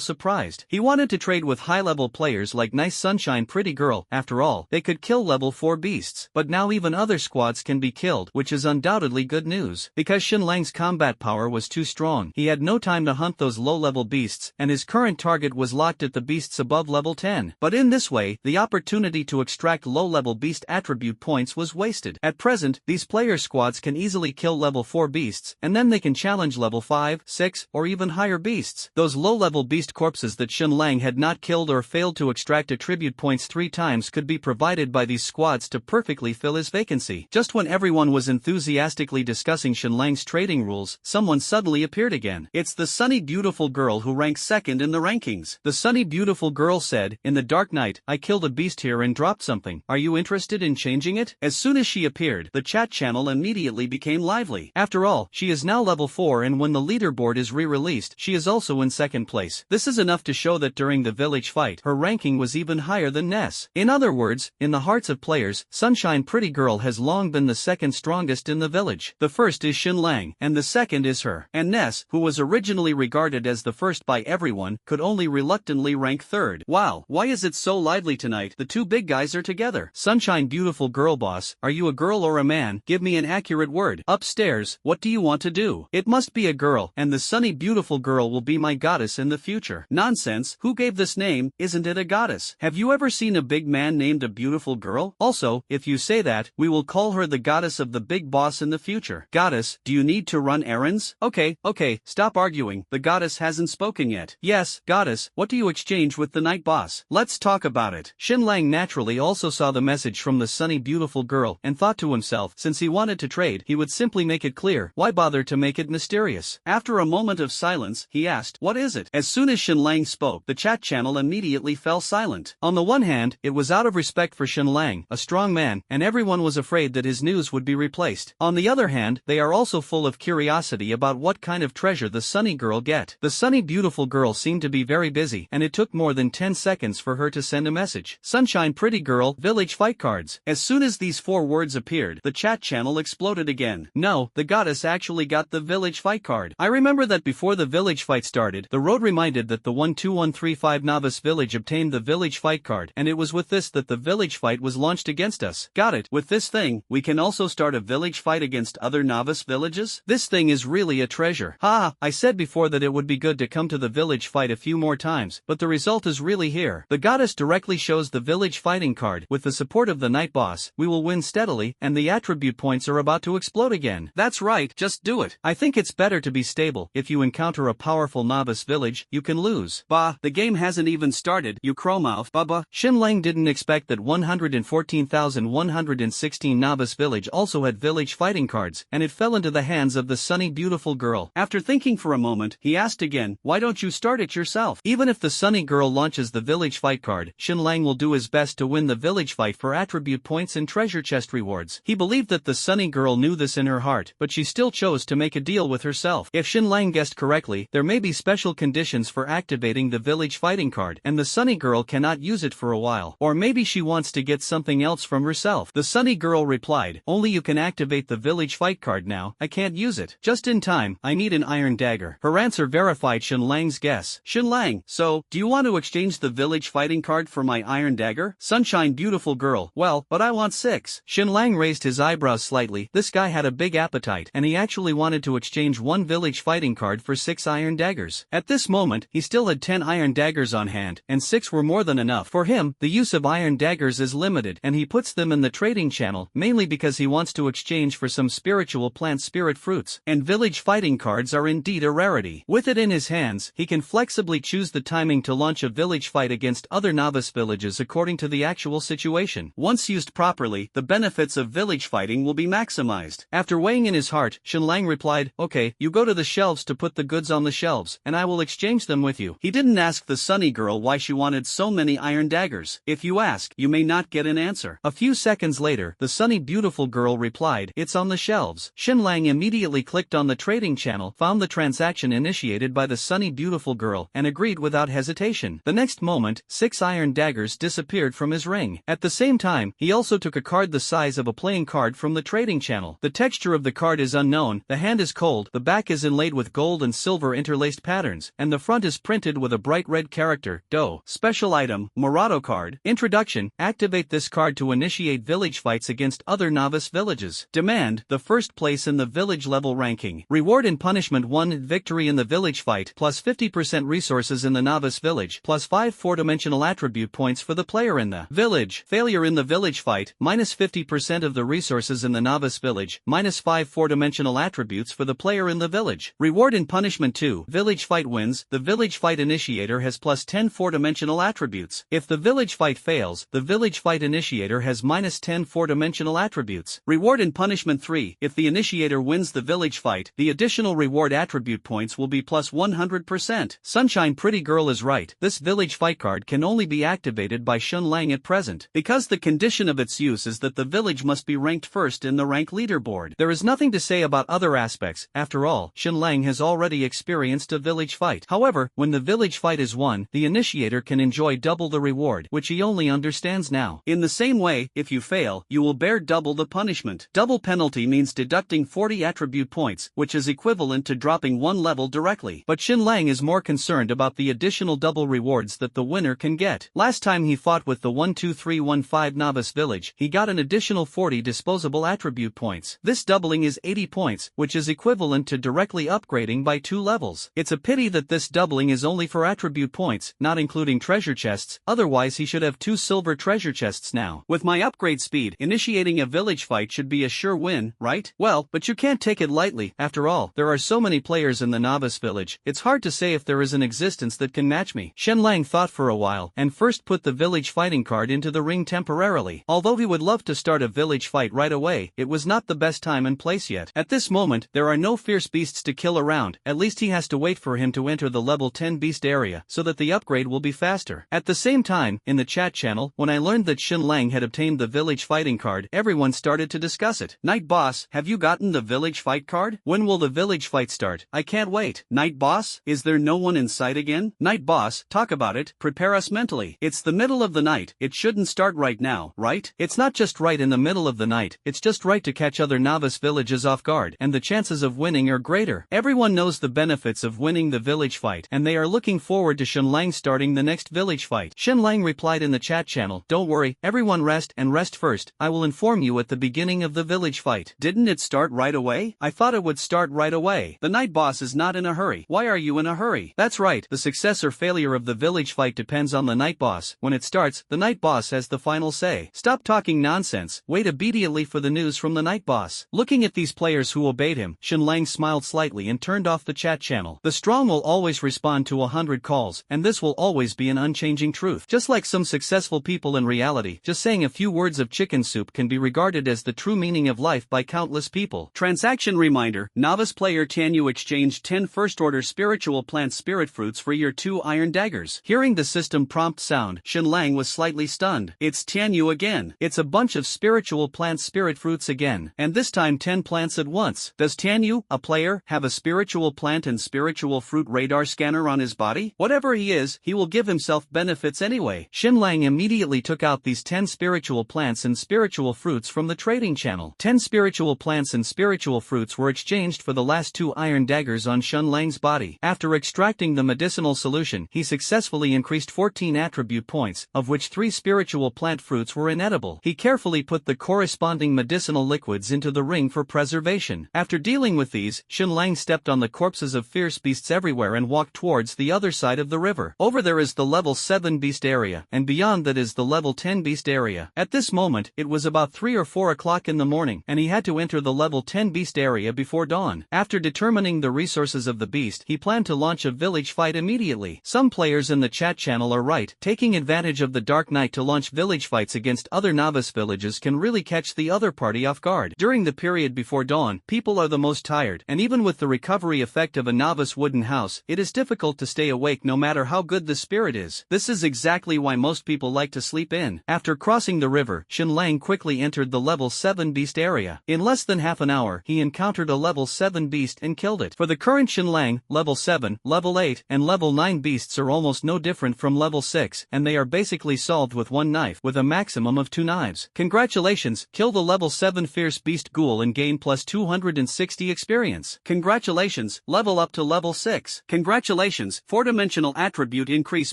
surprised. He wanted to trade with high-level players like Nice Sunshine Pretty Girl. After all, they could kill level 4 beasts. But now even other squads can be killed, which is undoubtedly good news. Because Xinlang's combat power was too strong, he had no time to hunt those low-level beasts, and his current target was locked at the beasts above level 10. But in this way, the opportunity to extract low-level beast attribute points was wasted. At present, these player squads can easily kill level 4 beasts, and then they can challenge level 5, 6, or even higher beasts. Those low-level beast corpses that Xinlang had not killed or failed to extract attribute points 3 times could be provided by these squads to perfectly fill his vacancy. Just when everyone was enthusiastically discussing Xinlang's trading rules, someone suddenly appeared again. It's the sunny beautiful girl who ranks second in the rankings. The sunny beautiful girl said, in the dark night, I killed a beast here and dropped something. Are you interested in changing it? As soon as she appeared, the chat channel immediately became lively. After all, she is now level 4, and when the leaderboard is re-released, she is also in second place. This is enough to show that during the village fight, her ranking was even higher than Ness. In other words, in the hearts of players, Sunshine Pretty Girl has long been the second strongest in the village. The first is Xinlang, and the second is her. And Ness, who was originally regarded as the first by everyone, could only reluctantly rank third. Wow, why is it so lively tonight? The two big guys are together. Sunshine Beautiful Girl Boss, are you a girl or a man? Give me an accurate word. Upstairs, what do you want to do? It must be a girl, and the sunny beautiful girl will be my goddess in the future. Nonsense, who gave this name? Isn't it a goddess? Have you ever seen a big man named a beautiful girl? Also, if you say that, we will call her the goddess of the big boss in the future. Goddess, do you need to run errands? Okay, stop arguing. The goddess hasn't spoken yet. Yes, goddess, what do you exchange with the night boss? Let's talk about it. Xinlang naturally also saw the message from the sunny beautiful girl and thought to himself, since he wanted to trade, he would simply make it clear. Why bother to make it mysterious? After a moment of silence, he asked, what is it? As soon as Xinlang spoke, the chat channel immediately fell silent. On the one hand, it was out of respect for Xinlang, a strong man, and everyone was afraid that his news would be replaced. On the other hand, they are also full of curiosity about what kind of treasure the sunny girl get. The sunny beautiful girl seemed to be very busy, and it took more than 10 seconds for her to send a message. Sunshine Pretty Girl, village fight cards. As soon as these 4 words appeared, the chat channel exploded again. No, the goddess actually got the village fight card. I remember that before the village fight started, the road reminded that the 12135 novice village obtained the village fight card, and it was with this that the village fight was launched against us. Got it. With this thing, we can also start a village fight against other novice villages? This thing is really a treasure. I said before that it would be good to come to the village fight a few more times, but the result is really here. The goddess directly shows the village fighting card. With the support of the night boss, we will win steadily, and the attribute points are about to explode again. That's right, just do it. I think it's better to be stable. If you encounter a powerful novice village, you can lose. Bah, the game hasn't even started, you crowmouth. Bubba. Xinlang didn't expect that 114,116 novice village also had village fighting cards, and it fell into the hands of the sunny beautiful girl. After thinking for a moment, he asked again, why don't you start it yourself? Even if the sunny girl launches the village fight card, Xinlang will do his best to win the village fight for attribute points and treasure chest rewards. He believed that the sunny girl knew this in her heart, but she still chose to make a deal with herself. If Xinlang guessed correctly, there may be special conditions for activating the village fighting card, and the sunny girl cannot use it for a while. Or maybe she wants to get something else from herself. The sunny girl replied, only you can activate the village fight card now, I can't use it. Just in time, I need an iron dagger. Her answer verified Xinlang's guess. Xinlang, so, do you want to exchange the village fighting card for my iron dagger? Sunshine beautiful girl, well, but I want 6. Xinlang raised his eyebrows slightly. This guy had a big appetite, and he actually wanted to exchange 1 village fighting card for 6 iron daggers. At this moment, he still had 10 iron daggers on hand, and 6 were more than enough. For him, the use of iron daggers is limited, and he puts them in the the trading channel, mainly because he wants to exchange for some spiritual plant spirit fruits, and village fighting cards are indeed a rarity. With it in his hands, he can flexibly choose the timing to launch a village fight against other novice villages according to the actual situation. Once used properly, the benefits of village fighting will be maximized. After weighing in his heart, Shenlang replied, "Okay, you go to the shelves to put the goods on the shelves, and I will exchange them with you." He didn't ask the sunny girl why she wanted so many iron daggers. If you ask, you may not get an answer. A few seconds later, the sunny beautiful girl replied, "It's on the shelves." Shenlang immediately clicked on the trading channel, found the transaction initiated by the sunny beautiful girl, and agreed without hesitation. The next moment, 6 iron daggers disappeared from his ring. At the same time, he also took a card the size of a playing card from the trading channel. The texture of the card is unknown, the hand is cold, the back is inlaid with gold and silver interlaced patterns, and the front is printed with a bright red character, Do. Special item, Morado card. Introduction: activate this card to initiate village fights against other novice villages. Demand: the first place in the village level ranking. Reward and punishment: 1 victory in the village fight, plus 50% resources in the novice village, plus 5 4-dimensional attribute points for the player in the village. Failure in the village fight, minus 50% of the resources in the novice village, minus 5 4-dimensional attributes for the player in the village. Reward and punishment: 2 village fight wins, the village fight initiator has plus 10 4-dimensional attributes. If the village fight fails, the village fight initiator has minus 10 4-dimensional attributes. Reward and punishment: 3 if the initiator wins the village fight, the additional reward attribute points will be plus 100%. Sunshine Pretty Girl is right, this village fight card can only be activated by Shenlang at present, because the condition of its use is that the village must be ranked first in the rank leaderboard. There is nothing to say about other aspects, after all, Shenlang has already experienced a village fight. However, when the village fight is won, the initiator can enjoy double the reward, which he only understands now. In the same way, if you fail, you will bear double the punishment. Double penalty means deducting 40 attribute points, which is equivalent to dropping 1 level directly. But Shenlang is more concerned about the additional double rewards that the winner can get. Last time he fought with the 12315 novice village, he got an additional 40 disposable attribute points. This doubling is 80 points, which is equivalent to directly upgrading by 2 levels. It's a pity that this doubling is only for attribute points, not including treasure chests, otherwise he should have 2 silver treasure chests now. With my upgrade speed, initiating a village fight should be a sure win, right? Well, but you can't take it lightly. After all, there are so many players in the novice village, it's hard to say if there is an existence that can match me. Shenlang thought for a while, and first put the village fighting card into the ring temporarily. Although he would love to start a village fight right away, it was not the best time and place yet. At this moment, there are no fierce beasts to kill around, at least he has to wait for him to enter the level 10 beast area, so that the upgrade will be faster. At the same time, in the chat channel, when I learned that Shenlang had obtained the village fighting card, everyone started to discuss it. Night Boss, have you gotten the village fight card? When will the village fight start? I can't wait. Night Boss, is there no one in sight again? Night Boss, talk about it, prepare us mentally. It's the middle of the night, it shouldn't start right now, right? It's not just right in the middle of the night, it's just right to catch other novice villages off guard, and the chances of winning are greater. Everyone knows the benefits of winning the village fight, and they are looking forward to Shenlang starting the next village fight. Shenlang replied in the chat channel, "Don't worry, everyone rest and rest first, I will inform you at the beginning of the village fight." Didn't it start right away? I thought it would start right away. The Night Boss is not in a hurry. Why are you in a hurry? That's right, the success or failure of the village fight depends on the Night Boss. When it starts, the Night Boss has the final say. Stop talking nonsense, wait obediently for the news from the Night Boss. Looking at these players who obeyed him, Shenlang smiled slightly and turned off the chat channel. The strong will always respond to 100 calls, and this will always be an unchanging truth. Just like some successful people in reality, just saying a few words of chicken soup can be regarded as the true meaning of life by countless people. Transaction reminder, novice player Tanyu exchanged 10 first-order spiritual plant spirit fruits for your 2 iron daggers. Hearing the system prompt sound, Shenlang was slightly stunned. It's Tanyu again. It's a bunch of spiritual plant spirit fruits again, and this time 10 plants at once. Does Tanyu, a player, have a spiritual plant and spiritual fruit radar scanner on his body? Whatever he is, he will give himself benefits anyway. Shenlang immediately took out these 10 spiritual plants and spiritual fruits from the trading channel. 10 spiritual plants and spiritual fruits were exchanged for the last 2 iron daggers on Shenlang's body. After extracting the medicinal solution, he successfully increased 14 attribute points, of which 3 spiritual plant fruits were inedible. He carefully put the corresponding medicinal liquids into the ring for preservation. After dealing with these, Shenlang stepped on the corpses of fierce beasts everywhere and walked towards the other side of the river. Over there is the level 7 beast area, and beyond that is the level 10 beast area. At this moment, it was about 3 or 4 o'clock in the morning, and he had to enter the level 10 beast area before dawn. After determining the resources of the beast, he planned to launch a village fight immediately. Some players in the chat channel are right. Taking advantage of the dark night to launch village fights against other novice villages can really catch the other party off guard. During the period before dawn, people are the most tired, and even with the recovery effect of a novice wooden house, it is difficult to stay awake no matter how good the spirit is. This is exactly why most people like to sleep in. After crossing the river, Xinlang quickly entered the level 7 beast area. In less than half an hour, he encountered a level 7 beast and killed it. For the current Xinlang, level 7, level 8, and level 9 beasts are almost no different from level 6, and they are basically solved with one knife, with a maximum of 2 knives. Congratulations, kill the level 7 fierce beast ghoul and gain plus 260 experience. Congratulations, level up to level 6. Congratulations, 4-dimensional attribute increase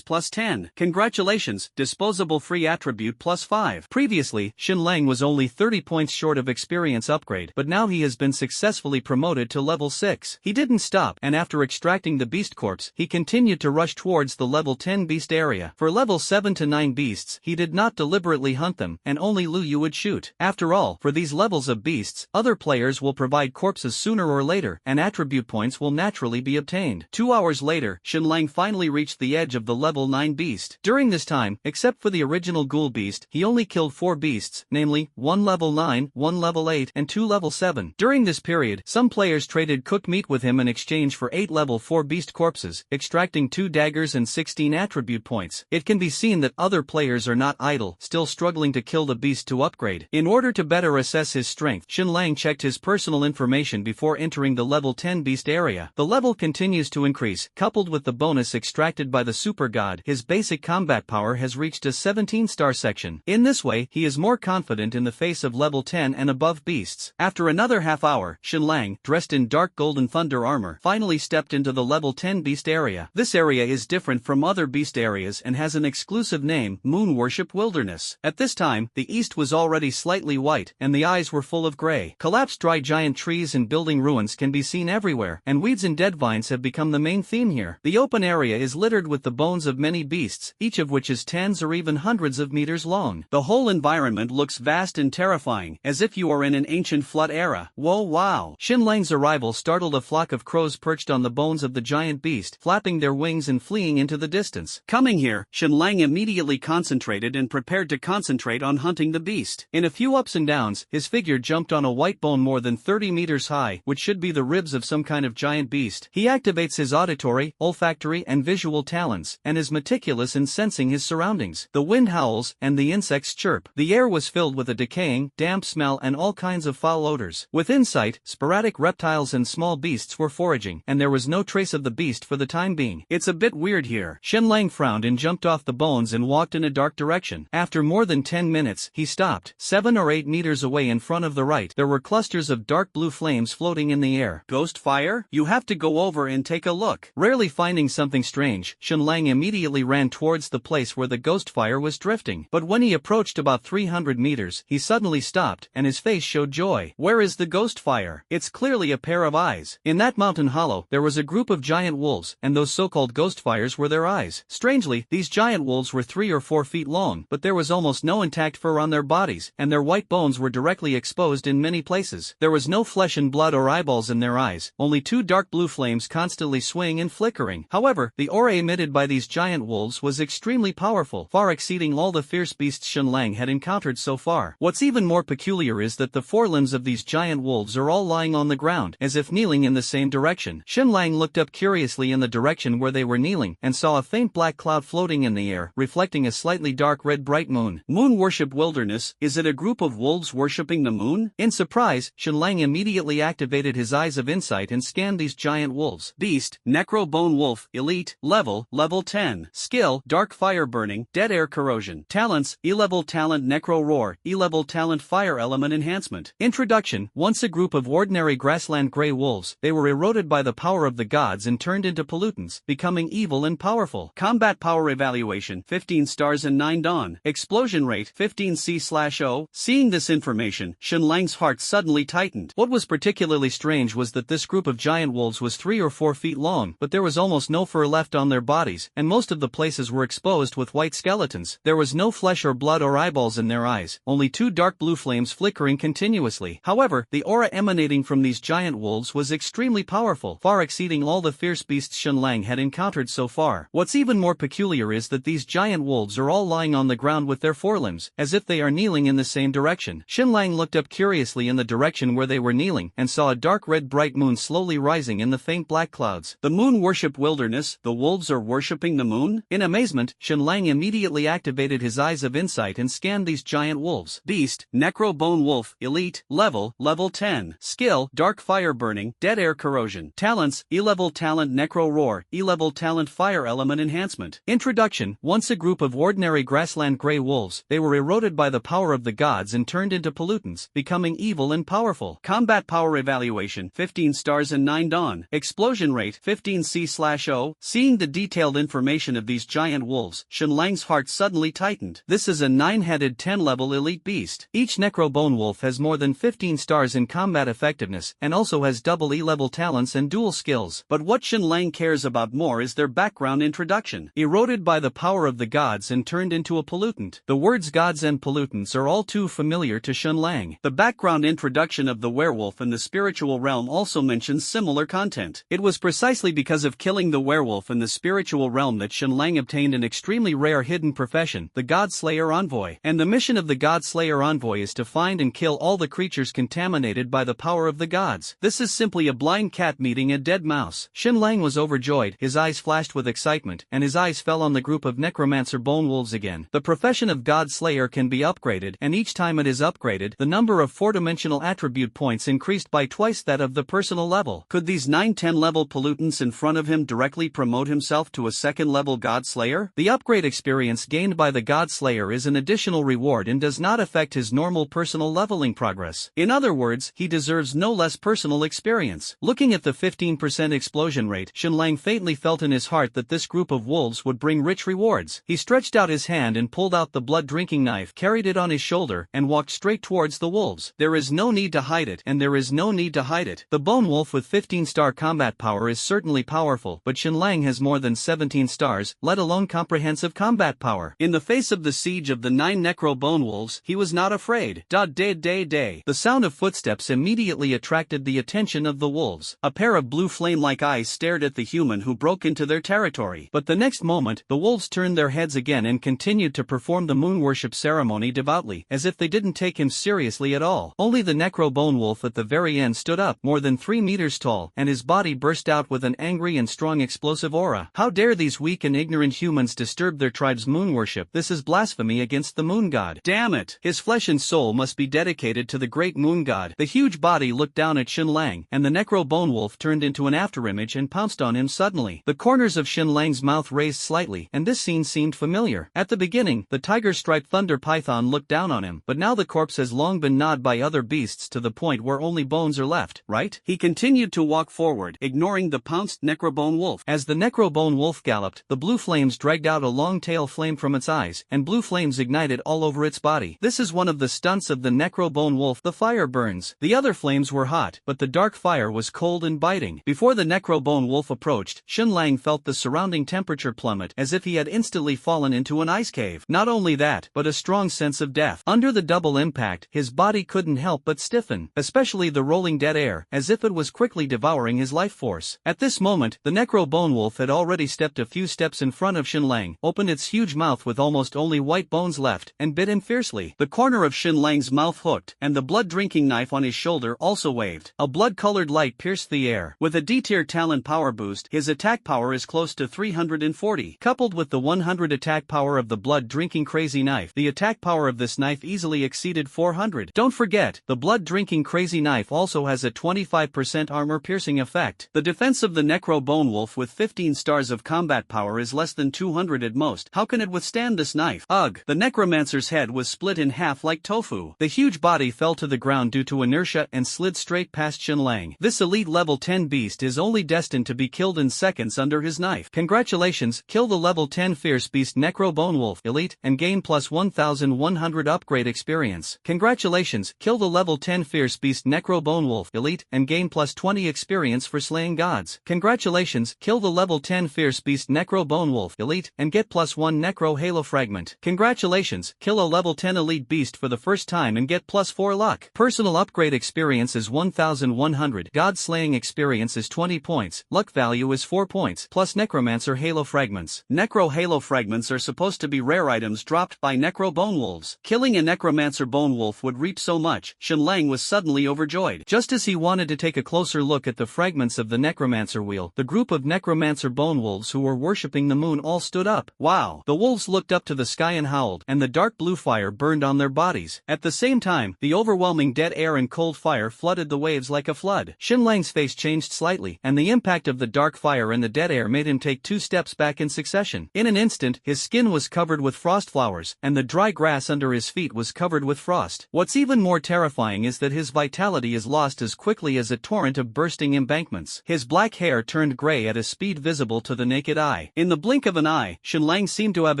plus 10. Congratulations, disposable free attribute plus 5. Previously, Xinlang was only 30 points short of experience upgrade, but now he has been successfully promoted to level 6. He didn't stop, and after extracting the beast corpse, he continued to rush towards the level 10 beast area. For level 7 to 9 beasts, he did not deliberately hunt them, and only Lu Yu would shoot. After all, for these levels of beasts, other players will provide corpses sooner or later, and attribute points will naturally be obtained. 2 hours later, Xinlang finally reached the edge of the level 9 beast. During this time, except for the original ghoul beast, he only killed 4 beasts, namely, 1 level 9, 1 level 8, and 2 level 7. During this period, some players traded cooked meat with him in exchange for 8 level 4 beast corpses, extracting 2 daggers and 16 attribute points. It can be seen that other players are not idle, still struggling to kill the beast to upgrade. In order to better assess his strength, Xinlang checked his personal information before entering the level 10 beast area. The level continues to increase, coupled with the bonus extracted by the super god. His basic combat power has reached a 17-star section. In this way, he is more confident in the face of level 10 and above beasts. After another half hour, Xinlang, dressed in dark golden thunder armor, finally stepped into the level 10 beast area. This area is different from other beast areas and has an exclusive name, Moon Worship Wilderness. At this time, the east was already slightly white, and the eyes were full of gray. Collapsed dry giant trees and building ruins can be seen everywhere, and weeds and dead vines have become the main theme here. The open area is littered with the bones of many beasts, each of which is tens or even hundreds of meters long. The whole environment looks vast and terrifying, as if you are in an ancient flood era. Whoa, wow! Xinlang's arrival startled a flock of crows perched on the bones of the giant beast, flapping their wings and fleeing into the distance. Coming here, Xinlang immediately concentrated and prepared to concentrate on hunting the beast. In a few ups and downs, his figure jumped on a white bone more than 30 meters high, which should be the ribs of some kind of giant beast. He activates his auditory, olfactory, and visual talents, and is meticulous in sensing his surroundings. The wind howls, and the insects chirp. The air was filled with a decaying, damp smell and all kinds of foul odors. Within sight, sporadic reptiles and small beasts were foraging, and there was no trace of the beast for the time being. It's a bit weird here. Xinlang frowned and jumped off the bones and walked in a dark direction. After more than 10 minutes, he stopped. 7 or 8 meters away in front of the right, there were clusters of dark blue flames floating in the air. Ghost fire? You have to go over and take a look. Rarely finding something strange, Xinlang immediately ran towards the place where the ghost fire was drifting. But when he approached about 300 meters, he suddenly stopped, and his face showed joy. Where is the ghost fire? It's clearly a pair of eyes. In that mountain hollow, there was a group of giant wolves, and those so-called ghost fires were their eyes. Strangely, these giant wolves were 3 or 4 feet long, but there was almost no intact fur on their bodies, and their white bones were directly exposed in many places. There was no flesh and blood or eyeballs in their eyes, only 2 dark blue flames constantly swaying and flickering. However, the aura emitted by these giant wolves was extremely powerful, far exceeding all the fierce beasts Xinlang had encountered so far. What's even more peculiar is that the forelimbs of these giant wolves are all lying on the ground, as if kneeling in the same direction. Xinlang looked up curiously in the direction where they were kneeling, and saw a faint black cloud floating in the air, reflecting a slightly dark red bright moon. Moon Worship Wilderness, is it a group of wolves worshipping the moon? In surprise, Xinlang immediately activated his eyes of insight and scanned these giant wolves. Beast, Necro Bone Wolf, Elite, Level 10. Skill, Dark Fire Burning, Dead Air Corrosion. Talents, E-Level Talent Necro Roar, E-Level Talent Fire Element Enhancement. Introduction. Once a group of ordinary grassland gray wolves, they were eroded by the power of the gods and turned into pollutants, becoming evil and powerful. Combat Power Evaluation, 15 stars and 9 dawn. Explosion Rate, 15C/0. Seeing this information, Xinlang's heart suddenly tightened. What was particularly strange was that this group of giant wolves was 3 or 4 feet long, but there was almost no fur left on their bodies, and most of the places were exposed with white skeletons. There was no flesh or blood or eyeballs eyeballs in their eyes, only 2 dark blue flames flickering continuously. However, the aura emanating from these giant wolves was extremely powerful, far exceeding all the fierce beasts Shenlang had encountered so far. What's even more peculiar is that these giant wolves are all lying on the ground with their forelimbs, as if they are kneeling in the same direction. Shenlang looked up curiously in the direction where they were kneeling, and saw a dark red bright moon slowly rising in the faint black clouds. The moon worshipped wilderness, the wolves are worshipping the moon? In amazement, Shenlang immediately activated his eyes of insight and scanned these giant wolves. Beast, Necro Bone Wolf, Elite, Level 10. Skill, Dark Fire Burning, Dead Air Corrosion. Talents, E-Level Talent Necro Roar, E-Level Talent Fire Element Enhancement. Introduction. Once a group of ordinary grassland gray wolves, they were eroded by the power of the gods and turned into pollutants, becoming evil and powerful. Combat Power Evaluation, 15 stars and 9 dawn. Explosion Rate, 15C/0. Seeing the detailed information of these giant wolves, Shenlang's heart suddenly tightened. This is a 9-headed 10-level elite beast. Each Necro Bone Wolf has more than 15 stars in combat effectiveness, and also has double E-level talents and dual skills. But what Shenlang cares about more is their background introduction. Eroded by the power of the gods and turned into a pollutant. The words gods and pollutants are all too familiar to Shenlang. The background introduction of the werewolf in the spiritual realm also mentions similar content. It was precisely because of killing the werewolf in the spiritual realm that Shenlang obtained an extremely rare hidden profession, the Godslayer Envoy. And the mission of the Godslayer Envoy is to find and kill all the creatures contaminated by the power of the gods. This is simply a blind cat meeting a dead mouse. Shenlang was overjoyed, his eyes flashed with excitement, and his eyes fell on the group of necromancer bone wolves again. The profession of Godslayer can be upgraded, and each time it is upgraded, the number of 4-dimensional attribute points increased by twice that of the personal level. Could these 9-10 level pollutants in front of him directly promote himself to a 2nd level Godslayer? The upgrade experience gained by the Godslayer is an additional reward and does not affect his normal personal leveling progress. In other words, he deserves no less personal experience. Looking at the 15% explosion rate, Shenlang faintly felt in his heart that this group of wolves would bring rich rewards. He stretched out his hand and pulled out the blood-drinking knife, carried it on his shoulder, and walked straight towards the wolves. There is no need to hide it, and there is no need to hide it. The bone wolf with 15-star combat power is certainly powerful, but Shenlang has more than 17 stars, let alone comprehensive combat power. In the face of the siege of the 9 necro bone wolves, he was not afraid. The sound of footsteps immediately attracted the attention of the wolves. A pair of blue flame-like eyes stared at the human who broke into their territory. But the next moment, the wolves turned their heads again and continued to perform the moon worship ceremony devoutly, as if they didn't take him seriously at all. Only the necro bone wolf at the very end stood up, more than 3 meters tall, and his body burst out with an angry and strong explosive aura. How dare these weak and ignorant humans disturb their tribe's moon worship? This is blasphemy against the moon god. Damn it! His flesh and soul must be dedicated to the great moon god. The huge body looked down at Shenlang, and the necro bone wolf turned into an afterimage and pounced on him suddenly. The corners of Shenlang's mouth raised slightly, and this scene seemed familiar. At the beginning, the tiger-striped thunder python looked down on him, but now the corpse has long been gnawed by other beasts to the point where only bones are left, right? He continued to walk forward, ignoring the pounced necrobone wolf. As the necrobone wolf galloped, the blue flames dragged out a long tail flame from its eyes, and blue flames ignited all over its body. This is one of the stunts of the necrobone wolf. The fire burns. The other flames were hot, but the dark fire was cold and biting. Before the necrobone wolf approached, Shenlang felt the surrounding temperature plummet as if he had instantly fallen into an ice cave. Not only that, but a strong sense of death. Under the double impact, his body couldn't help but stiffen, especially the rolling dead air, as if it was quickly devouring his life force. At this moment, the necrobone wolf had already stepped a few steps in front of Shenlang, opened its huge mouth with almost only white bones left, and bit him fiercely. The corner of Shenlang's mouth hooked, and the blood-drinking knife on his shoulder also waved. A blood-colored light pierced the air. With a D-tier talent power boost, his attack power is close to 340. Coupled with the 100 attack power of the blood-drinking crazy knife, the attack power of this knife easily exceeded 400. Don't forget, the blood-drinking crazy knife also has a 25% armor-piercing effect. The defense of the necro bone wolf with 15 stars of combat power is less than 200 at most. How can it withstand this knife? Ugh! The necromancer's head was split in half like tofu. The huge body fell to the ground due to inertia and slid straight past Shenlang. This elite level 10 beast is only destined to be killed in seconds under his knife. Congratulations, kill the level 10 fierce beast necro bone wolf elite and gain plus 1100 upgrade experience. Congratulations, kill the level 10 fierce beast necro bone wolf elite and gain plus 20 experience for slaying gods. Congratulations, kill the level 10 fierce beast necro bone wolf elite and get plus 1 necro halo fragment. Congratulations, kill a level 10 elite beast for the first time and get +4 luck. Personal upgrade experience is 1100. God slaying experience is 20 points. Luck value is 4 points. Plus necromancer halo fragments. Necro halo fragments are supposed to be rare items dropped by necro bone wolves. Killing a necromancer bone wolf would reap so much. Shenlang was suddenly overjoyed. Just as he wanted to take a closer look at the fragments of the necromancer wheel, the group of necromancer bone wolves who were worshipping the moon all stood up. Wow! The wolves looked up to the sky and howled, and the dark blue fire burned on their bodies. At the same time, the overwhelming dead air and cold fire flooded the waves like a flood. Shenlang's face changed slightly, and the impact of the dark fire and the dead air made him take 2 steps back in succession. In an instant, his skin was covered with frost flowers, and the dry grass under his feet was covered with frost. What's even more terrifying is that his vitality is lost as quickly as a torrent of bursting embankments. His black hair turned gray at a speed visible to the naked eye. In the blink of an eye, Shenlang seemed to have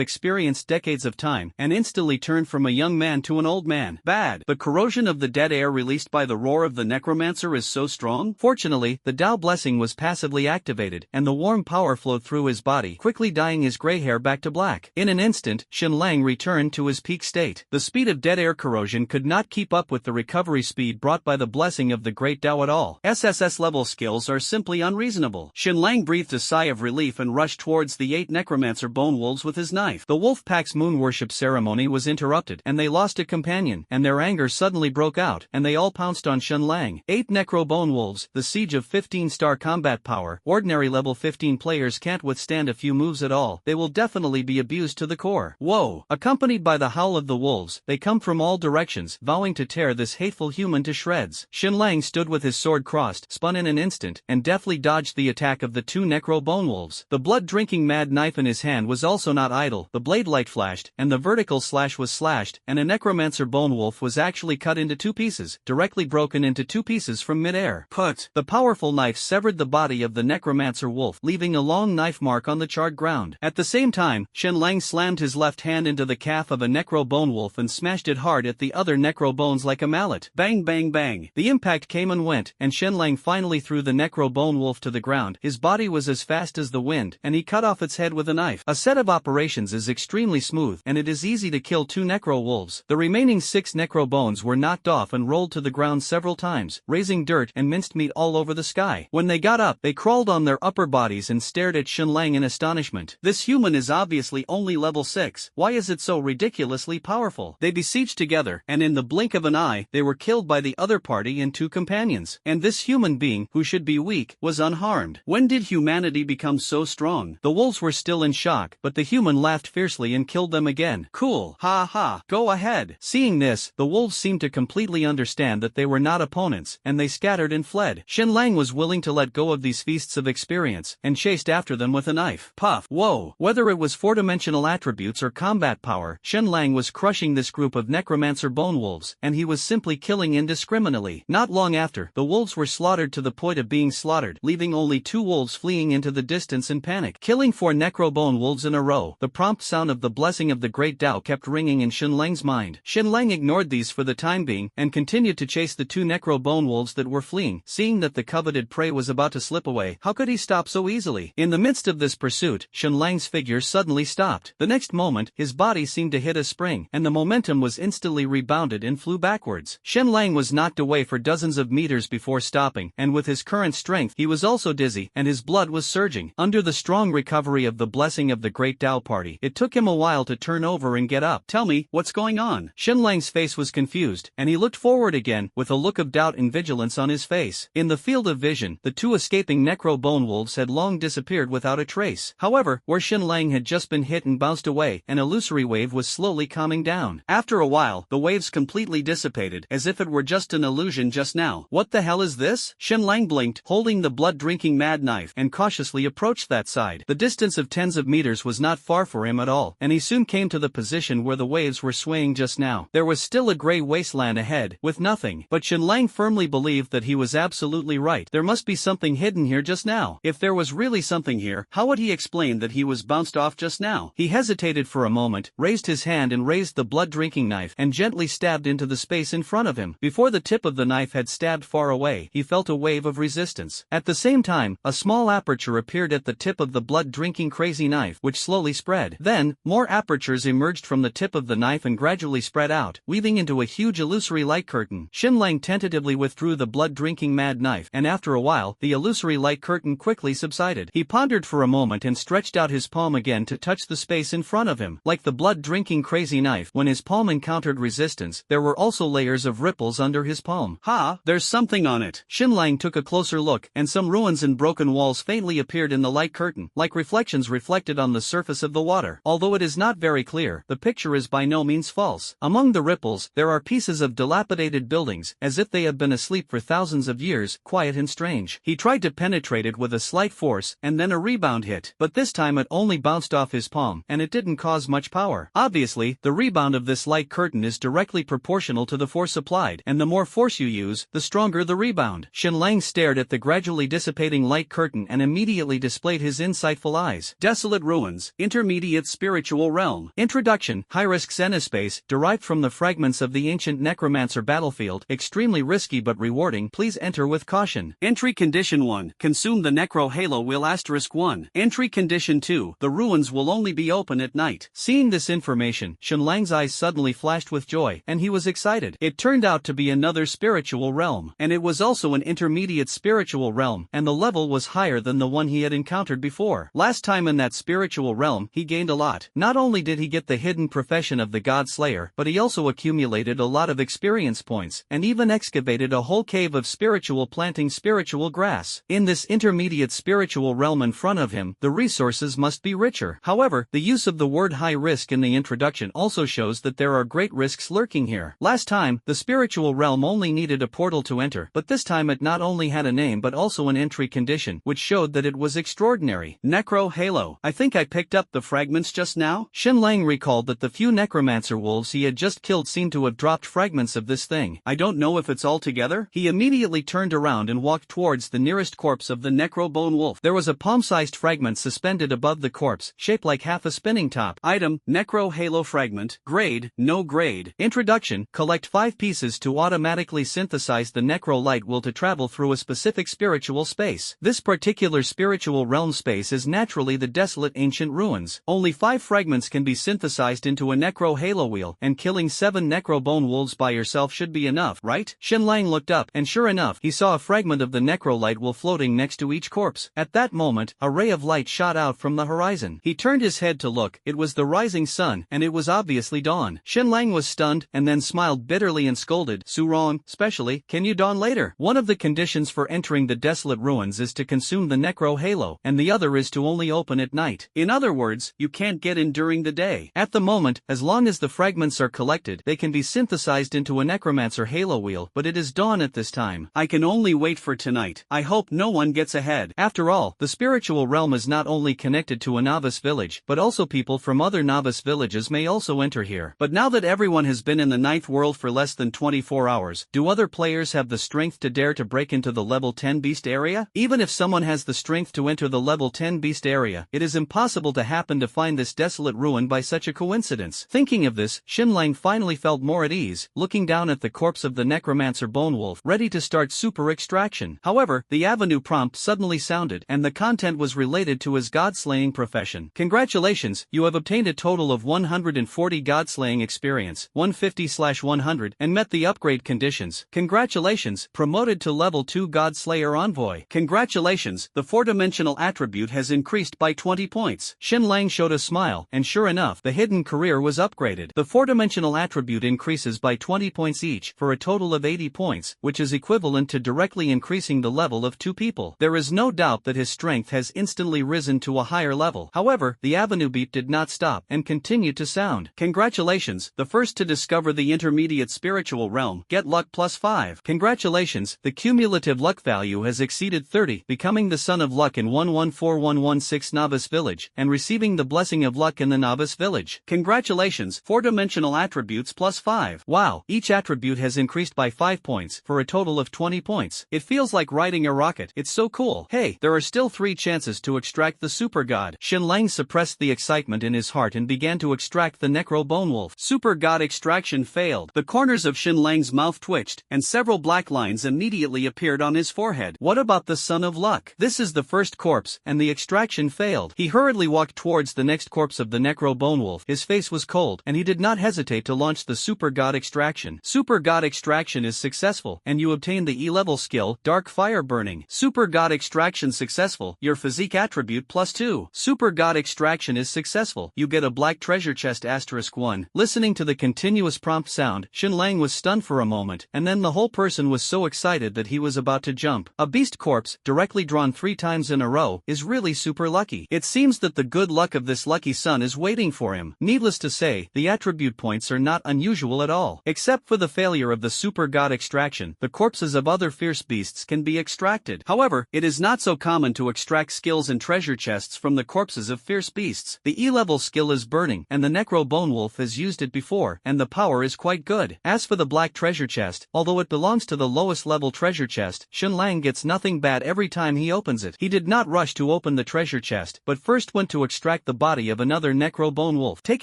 experienced decades of time, and instantly turned from a young man to an old man. Bad. The corrosion of the dead air released by the roar of the necromancer is so strong. Fortunately, the Tao blessing was passively activated, and the warm power flowed through his body, quickly dyeing his gray hair back to black. In an instant, Shenlang returned to his peak state. The speed of dead air corrosion could not keep up with the recovery speed brought by the blessing of the great Tao at all. SSS-level skills are simply unreasonable. Shenlang breathed a sigh of relief and rushed towards the 8 necromancer bone wolves with his knife. The wolf pack's moon worship ceremony was interrupted, and they lost a companion, and their anger suddenly broke out, and they all pounced on Shenlang. 8 necro bone wolves, the siege of 15-star combat power. Ordinary level 15 players can't withstand a few moves at all. They will definitely be abused to the core. Whoa! Accompanied by the howl of the wolves, they come from all directions, vowing to tear this hateful human to shreds. Shenlang stood with his sword crossed, spun in an instant, and deftly dodged the attack of the 2 necro bone wolves. The blood-drinking mad knife in his hand was also not idle. The blade light flashed, and the vertical slash was slashed, and a necromancer bone wolf was actually cut into 2 pieces, directly broken into 2 pieces from mid-air. Put! The powerful knife severed the body of the necromancer wolf, leaving a long knife mark on the charred ground. At the same time, Shenlang slammed his left hand into the calf of a necro bone wolf and smashed it hard at the other necro bones like a mallet. Bang bang bang! The impact came and went, and Shenlang finally threw the necro bone wolf to the ground. His body was as fast as the wind, and he cut off its head with a knife. A set of operations is extremely smooth, and it is easy to kill 2 necro wolves. The remaining 6 necro bones were knocked off and rolled to the ground several times, raising dirt and minced meat all over the sky. When they got up, they crawled on their upper bodies and stared at Shenlang in astonishment. This human is obviously only level 6. Why is it so ridiculously powerful? They besieged together, and in the blink of an eye, they were killed by the other party and 2 companions. And this human being, who should be weak, was unharmed. When did humanity become so strong? The wolves were still in shock, but the human laughed fiercely and killed them again. Cool. Ha ha. Go ahead. Seeing this, the wolves seemed to completely understand that they were not opponents, and they scattered and fled. Shenlang was willing to let go of these feasts of experience, and chased after them with a knife. Puff. Whoa. Whether it was 4-dimensional attributes or combat power, Shenlang was crushing this group of necromancer bone wolves, and he was simply killing indiscriminately. Not long after, the wolves were slaughtered to the point of being slaughtered, leaving only 2 wolves fleeing into the distance in panic. Killing 4 necro bone wolves in a row, the prompt sound of the blessing of the great Tao kept ringing in Shenlang's mind. Shenlang ignored these for the time being, and continued to chase the 2 necro bone wolves that were fleeing. Seeing that the coveted prey was about to slip away, how could he stop so easily? In the midst of this pursuit, Shenlang's figure suddenly stopped. The next moment, his body seemed to hit a spring, and the momentum was instantly rebounded and flew backwards. Shenlang was knocked away for dozens of meters before stopping, and with his current strength, he was also dizzy, and his blood was surging. Under the strong recovery of the blessing of the great Tao party, it took him a while to turn over and get up. Tell me, what's going on? Shenlang's face was confused, and he looked forward again, with a look of doubt and vigilance on his face. In the field of vision, the 2 escaping necro bone wolves had long disappeared without a trace. However, where Shenlang had just been hit and bounced away, an illusory wave was slowly calming down. After a while, the waves completely dissipated, as if it were just an illusion just now. What the hell is this? Shenlang blinked, holding the blood-drinking mad knife, and cautiously approached that side. The distance of tens of meters was not far for him at all, and he soon came to the position where the waves were swaying just now. There was still a gray wasteland ahead, with nothing, but Shenlang firmly believed that he was absolutely right. There must be something hidden here just now. If there was really something here, how would he explain that he was bounced off just now? He hesitated for a moment, raised his hand and raised the blood-drinking knife, and gently stabbed into the space in front of him. Before the tip of the knife had stabbed far away, he felt a wave of resistance. At the same time, a small aperture appeared at the tip of the blood-drinking crazy knife, which slowly spread. Then, more apertures emerged from the the tip of the knife and gradually spread out, weaving into a huge illusory light curtain. Xinlang tentatively withdrew the blood-drinking mad knife, and after a while, the illusory light curtain quickly subsided. He pondered for a moment and stretched out his palm again to touch the space in front of him. Like the blood-drinking crazy knife, when his palm encountered resistance, there were also layers of ripples under his palm. Ha! There's something on it. Xinlang took a closer look, and some ruins and broken walls faintly appeared in the light curtain, like reflections reflected on the surface of the water. Although it is not very clear, the picture is by no means false. Among the ripples, there are pieces of dilapidated buildings, as if they have been asleep for thousands of years, quiet and strange. He tried to penetrate it with a slight force, and then a rebound hit. But this time it only bounced off his palm, and it didn't cause much power. Obviously, the rebound of this light curtain is directly proportional to the force applied, and the more force you use, the stronger the rebound. Xinlang stared at the gradually dissipating light curtain and immediately displayed his insightful eyes. Desolate ruins, intermediate spiritual realm. Introduction: high-risk xenospace, derived from the fragments of the ancient necromancer battlefield, extremely risky but rewarding. Please enter with caution. Entry Condition 1. Consume the necro halo will *1. Entry Condition 2. The ruins will only be open at night. Seeing this information, Xinlang's eyes suddenly flashed with joy, and he was excited. It turned out to be another spiritual realm, and it was also an intermediate spiritual realm, and the level was higher than the one he had encountered before. Last time in that spiritual realm, he gained a lot. Not only did he get the hidden profession of the God Slayer, but he also accumulated a lot of experience points, and even excavated a whole cave of spiritual planting spiritual grass. In this intermediate spiritual realm in front of him, the resources must be richer. However, the use of the word high risk in the introduction also shows that there are great risks lurking here. Last time, the spiritual realm only needed a portal to enter, but this time it not only had a name but also an entry condition, which showed that it was extraordinary. Necro Halo. I think I picked up the fragments just now? Xinlang recalled that the few necromancer wolves he had just killed seemed to have dropped fragments of this thing. I don't know if it's all together. He immediately turned around and walked towards the nearest corpse of the necro bone wolf. There was a palm-sized fragment suspended above the corpse, shaped like half a spinning top. Item: Necro Halo Fragment. Grade: No grade. Introduction: collect 5 pieces to automatically synthesize the necro light will to travel through a specific spiritual space. This particular spiritual realm space is naturally the desolate ancient ruins. Only 5 fragments can be synthesized into a necro halo wheel, and killing 7 necro bone wolves by yourself should be enough, right? Xinlang looked up, and sure enough, he saw a fragment of the necro light wheel floating next to each corpse. At that moment, a ray of light shot out from the horizon. He turned his head to look. It was the rising sun, and it was obviously dawn. Xinlang was stunned, and then smiled bitterly and scolded, Surong, specially, can you dawn later? One of the conditions for entering the desolate ruins is to consume the necro halo, and the other is to only open at night. In other words, you can't get in during the day. At the moment, as long as the fragments are collected, they can be synthesized into a necromancer halo wheel, but it is dawn at this time. I can only wait for tonight. I hope no one gets ahead. After all, the spiritual realm is not only connected to a novice village, but also people from other novice villages may also enter here. But now that everyone has been in the 9th world for less than 24 hours, do other players have the strength to dare to break into the level 10 beast area? Even if someone has the strength to enter the level 10 beast area, it is impossible to happen to find this desolate ruin by such a coincidence. Thinking of this, Xinlang finally felt more at ease, looking down at the corpse of the necromancer bone wolf, ready to start super extraction. However, the avenue prompt suddenly sounded, and the content was related to his god-slaying profession. Congratulations, you have obtained a total of 140 god-slaying experience, 150/100, and met the upgrade conditions. Congratulations, promoted to level 2 God-Slayer Envoy. Congratulations, the 4-dimensional attribute has increased by 20 points. Xinlang showed a smile, and sure enough, the hidden career was upgraded. The 4-dimensional attribute increases by 20 points each, for a total of 80 points, which is equivalent to directly increasing the level of 2 people. There is no doubt that his strength has instantly risen to a higher level. However, the avenue beep did not stop, and continued to sound. Congratulations, the first to discover the intermediate spiritual realm, get luck +5. Congratulations, the cumulative luck value has exceeded 30, becoming the son of luck in 114116 Novice Village, and receiving the blessing of luck in the Novice Village. Congratulations, 4-dimensional attributes +5. Wow, each attribute has increased by 5 points, for a total of 20 points. It feels like riding a rocket, it's so cool. Hey, there are still 3 chances to extract the super god. Xinlang suppressed the excitement in his heart and began to extract the necro bone wolf. Super god extraction failed. The corners of Xinlang's mouth twitched, and several black lines immediately appeared on his forehead. What about the son of luck? This is the first corpse, and the extraction failed. He hurriedly walked towards the next corpse of the necro bone wolf, his face face was cold, and he did not hesitate to launch the Super God Extraction. Super God Extraction is successful, and you obtain the E-level skill, Dark Fire Burning. Super God Extraction successful, your physique attribute +2. Super God Extraction is successful, you get a black treasure chest *1. Listening to the continuous prompt sound, Xinlang was stunned for a moment, and then the whole person was so excited that he was about to jump. A beast corpse, directly drawn 3 times in a row, is really super lucky. It seems that the good luck of this lucky son is waiting for him. Needless to say, the attribute points are not unusual at all. Except for the failure of the Super God Extraction, the corpses of other fierce beasts can be extracted. However, it is not so common to extract skills and treasure chests from the corpses of fierce beasts. The E-level skill is Burning, and the Necro Bone Wolf has used it before, and the power is quite good. As for the black treasure chest, although it belongs to the lowest level treasure chest, Xinlang gets nothing bad every time he opens it. He did not rush to open the treasure chest, but first went to extract the body of another Necro Bone Wolf. Take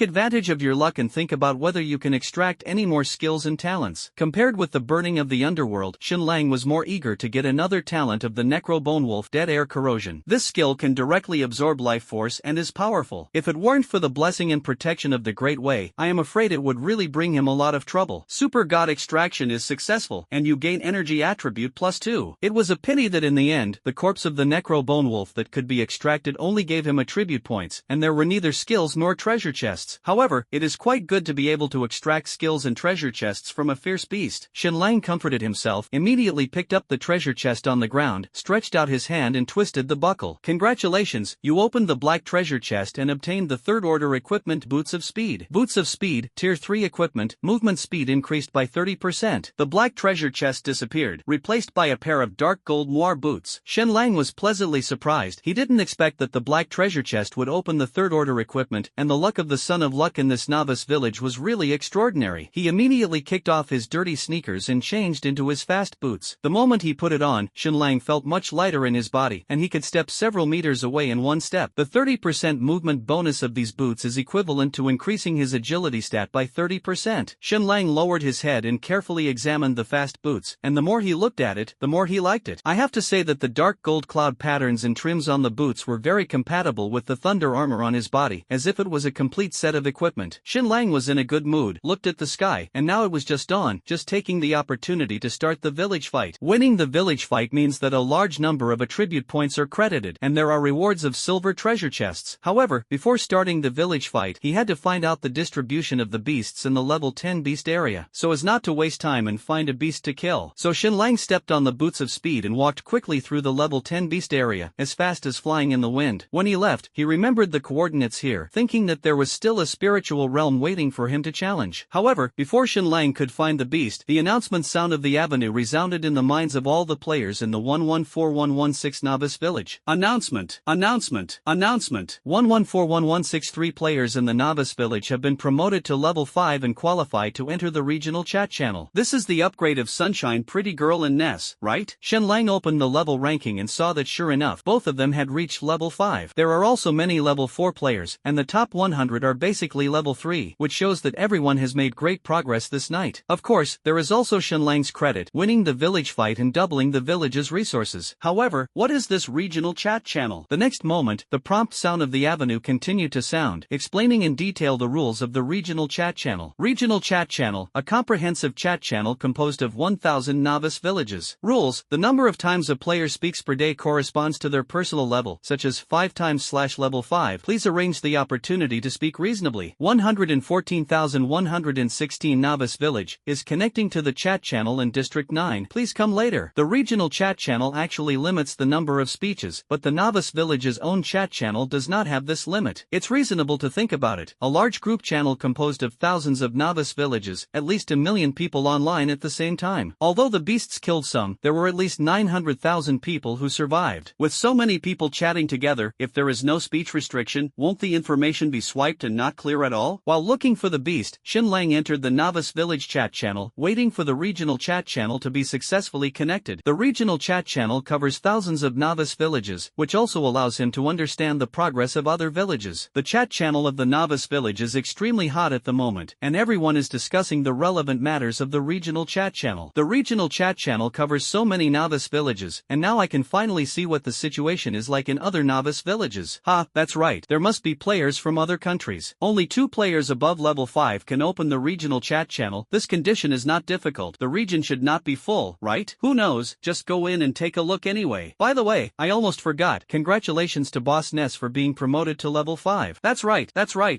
advantage of your luck and think about whether you can extract any more skills and talents. Compared with the burning of the underworld, Xinlang was more eager to get another talent of the Necro Bone Wolf, Dead Air Corrosion. This skill can directly absorb life force and is powerful. If it weren't for the blessing and protection of the Great Way, I am afraid it would really bring him a lot of trouble. Super God Extraction is successful, and you gain energy attribute +2. It was a pity that in the end, the corpse of the Necro Bone Wolf that could be extracted only gave him attribute points, and there were neither skills nor treasure chests. However, it is quite good to be able to extract skills and treasure chests from a fierce beast. Xinlang comforted himself, immediately picked up the treasure chest on the ground, stretched out his hand and twisted the buckle. Congratulations, you opened the black treasure chest and obtained the 3rd order equipment Boots of Speed. Boots of Speed, Tier 3 equipment, movement speed increased by 30%. The black treasure chest disappeared, replaced by a pair of dark gold moire boots. Xinlang was pleasantly surprised. He didn't expect that the black treasure chest would open the 3rd order equipment, and the luck of the son of luck in this novice village was really extraordinary. He immediately kicked off his dirty sneakers and changed into his fast boots. The moment he put it on, Xinlang felt much lighter in his body, and he could step several meters away in one step. The 30% movement bonus of these boots is equivalent to increasing his agility stat by 30%. Xinlang lowered his head and carefully examined the fast boots, and the more he looked at it, the more he liked it. I have to say that the dark gold cloud patterns and trims on the boots were very compatible with the thunder armor on his body, as if it was a complete set of equipment. Xinlang was in a good mood, looked at the sky, and now it was just dawn, just taking the opportunity to start the village fight. Winning the village fight means that a large number of attribute points are credited, and there are rewards of silver treasure chests. However, before starting the village fight, he had to find out the distribution of the beasts in the level 10 beast area, so as not to waste time and find a beast to kill. So Xinlang stepped on the Boots of Speed and walked quickly through the level 10 beast area, as fast as flying in the wind. When he left, he remembered the coordinates here, thinking that there was still a spiritual realm waiting for him to challenge. However, before Xinlang could find the beast, the announcement sound of the avenue resounded in the minds of all the players in the 114116 novice village. Announcement! Announcement! Announcement! 114163 players in the novice village have been promoted to level 5 and qualify to enter the regional chat channel. This is the upgrade of Sunshine, Pretty Girl and Ness, right? Xinlang opened the level ranking and saw that sure enough, both of them had reached level 5. There are also many level 4 players, and the top 100 are basically level 3, which shows that everyone has made great progress this night. Of course, there is also Xinlang's credit, winning the village fight and doubling the village's resources. However, what is this regional chat channel? The next moment, the prompt sound of the avenue continued to sound, explaining in detail the rules of the regional chat channel. Regional chat channel, a comprehensive chat channel composed of 1,000 novice villages. Rules: the number of times a player speaks per day corresponds to their personal level, such as 5 times /level 5. Please arrange the opportunity to speak reasonably. 114,116 novice village is connecting to the chat channel in District 9. Please come later. The regional chat channel actually limits the number of speeches, but the novice village's own chat channel does not have this limit. It's reasonable to think about it. A large group channel composed of thousands of novice villages, at least 1 million people online at the same time. Although the beasts killed some, there were at least 900,000 people who survived. With so many people chatting together, if there is no speech restriction, won't the information be swiped and not clear at all? While looking for the beast, Xinlang entered the novice village chat channel, waiting for the regional chat channel to be successfully connected. The regional chat channel covers thousands of novice villages, which also allows him to understand the progress of other villages. The chat channel of the novice village is extremely hot at the moment, and everyone is discussing the relevant matters of the regional chat channel. The regional chat channel covers so many novice villages, and now I can finally see what the situation is like in other novice villages. Ha, that's right, there must be players from other countries. Only 2 players above level 5 can open the regional chat channel. This condition is not difficult. The region should not be full, right? Who knows, just go in and take a look anyway. By the way, I almost forgot. Congratulations to Boss Ness for being promoted to level 5. That's right.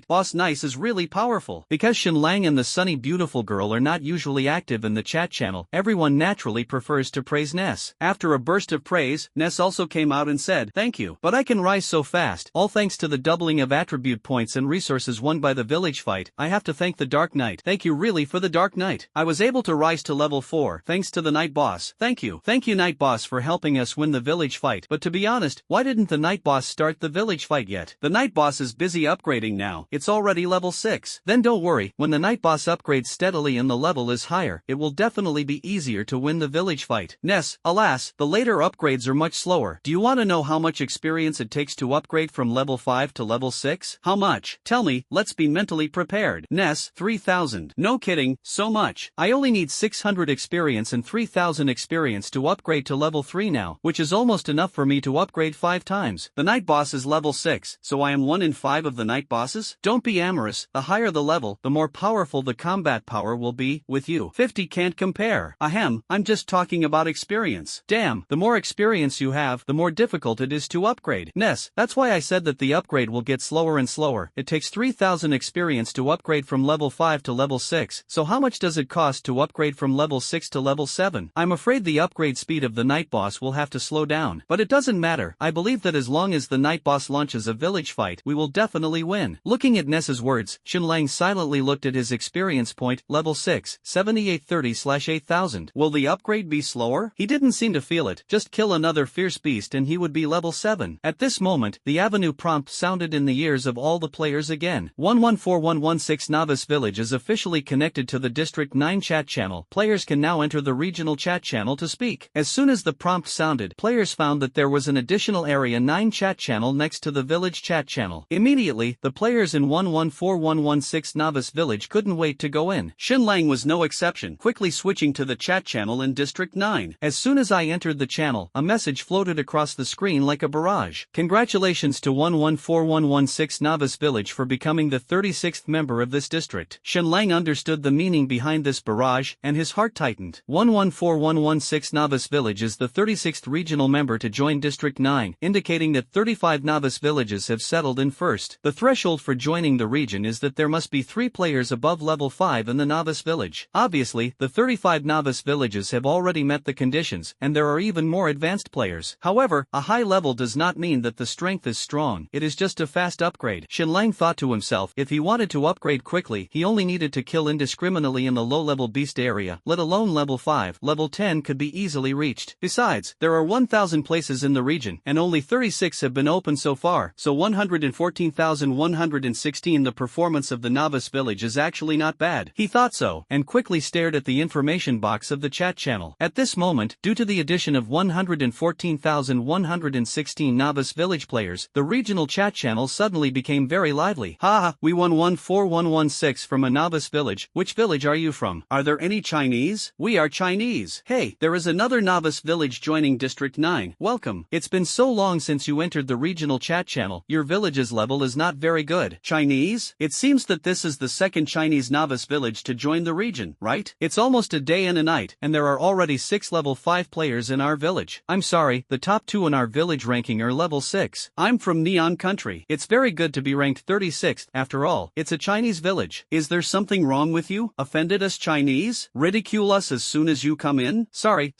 Boss Nice is really powerful. Because Shenlang and the sunny beautiful girl are not usually active in the chat channel, everyone naturally prefers to praise Ness. After a burst of praise, Ness also came out and said, "Thank you. But I can rise so fast, all thanks to the doubling of attribute points and resources won by the village fight. I have to thank the Dark Knight. Thank you really for the Dark Knight. I was able to rise to level 4, thanks to the Night Boss. Thank you. Thank you Night Boss for helping us win the village fight. But to be honest, why didn't the Night Boss start the village fight yet? The Night Boss is busy upgrading now. It's already level 6. Then don't worry, when the Night Boss upgrades steadily and the level is higher, it will definitely be easier to win the village fight." Ness, alas, the later upgrades are much slower. Do you want to know how much experience it takes to upgrade from level 5 to level 6? How much? Tell me, let's be mentally prepared. Ness, 3,000. No kidding, so much. I only need 600 experience and 3,000 experience to upgrade to level 3 now, which is almost enough for me to upgrade 5 times. The Night Boss is level 6, so I am 1 in 5 of the Night Bosses? Don't be amorous, the higher the level, the more powerful the combat power will be. With you, 50 can't compare. Ahem, I'm just talking about experience. Damn, the more experience you have, the more difficult it is to upgrade. Ness, that's why I said that the upgrade will get slower and slower. It takes 3,000 experience to upgrade from level 5 to level 6, so how much does it cost to upgrade from level 6 to level 7? I'm afraid the upgrade speed of the Night Boss will have to slow down. But it doesn't matter, I believe that as long as the Night Boss launches a village fight, we will definitely win. Looking at Ness's words, Shenlang silently looked at his experience point, level 6, 7830/8000. Will the upgrade be slower? He didn't seem to feel it. Just kill another fierce beast and he would be level 7. At this moment, the avenue prompt sounded in the ears of all the players again. 114116 Novice Village is officially connected to the District 9 chat channel. Players can now enter the regional chat channel to speak. As soon as the prompt sounded, players found that there was an additional Area 9 chat channel next to the village chat channel. Immediately, the players in 114116 Novice Village couldn't wait to go in. Shenlang was no exception, quickly switching to the chat channel in District 9. As soon as I entered the channel, a message floated across the screen like a barrage. Congratulations to 114116 Novice Village for becoming the 36th member of this district. Shenlang understood the meaning behind this barrage, and his heart tightened. 114116 Novice Village is the 36th regional member to join District 9, indicating that 35 novice villages have settled in first. The threshold for joining the region is that there must be 3 players above level 5 in the novice village. Obviously, the 35 novice villages have already met the conditions, and there are even more advanced players. However, a high level does not mean that the strength is strong, it is just a fast upgrade. Shenlang thought to himself, if he wanted to upgrade quickly, he only needed to kill indiscriminately in the low-level beast area, let alone level 5. Level 10 could be easily reached. Besides, there are 1,000 places in the region, and only 36 have been opened so far, so 114,116. The performance of the novice village is actually not bad. He thought so, and quickly stared at the information box of the chat channel. At this moment, due to the addition of 114,116 novice village players, the regional chat channel suddenly became very lively. Haha, we won 14116 from a novice village. Which village are you from? Are there any Chinese? We are Chinese. Hey, there is another novice village joining District 9. Welcome. It's been so long since you entered the regional chat channel. Your village's level is not very good. Chinese? It seems that this is the second Chinese novice village to join the region, right? It's almost a day and a night, and there are already 6 level 5 players in our village. I'm sorry, the top 2 in our village ranking are level 6. I'm from Neon Country. It's very good to be ranked 36th. After all, it's a Chinese village. Is there something wrong with you? Offended us Chinese? Ridicule us as soon as you come in? Sorry,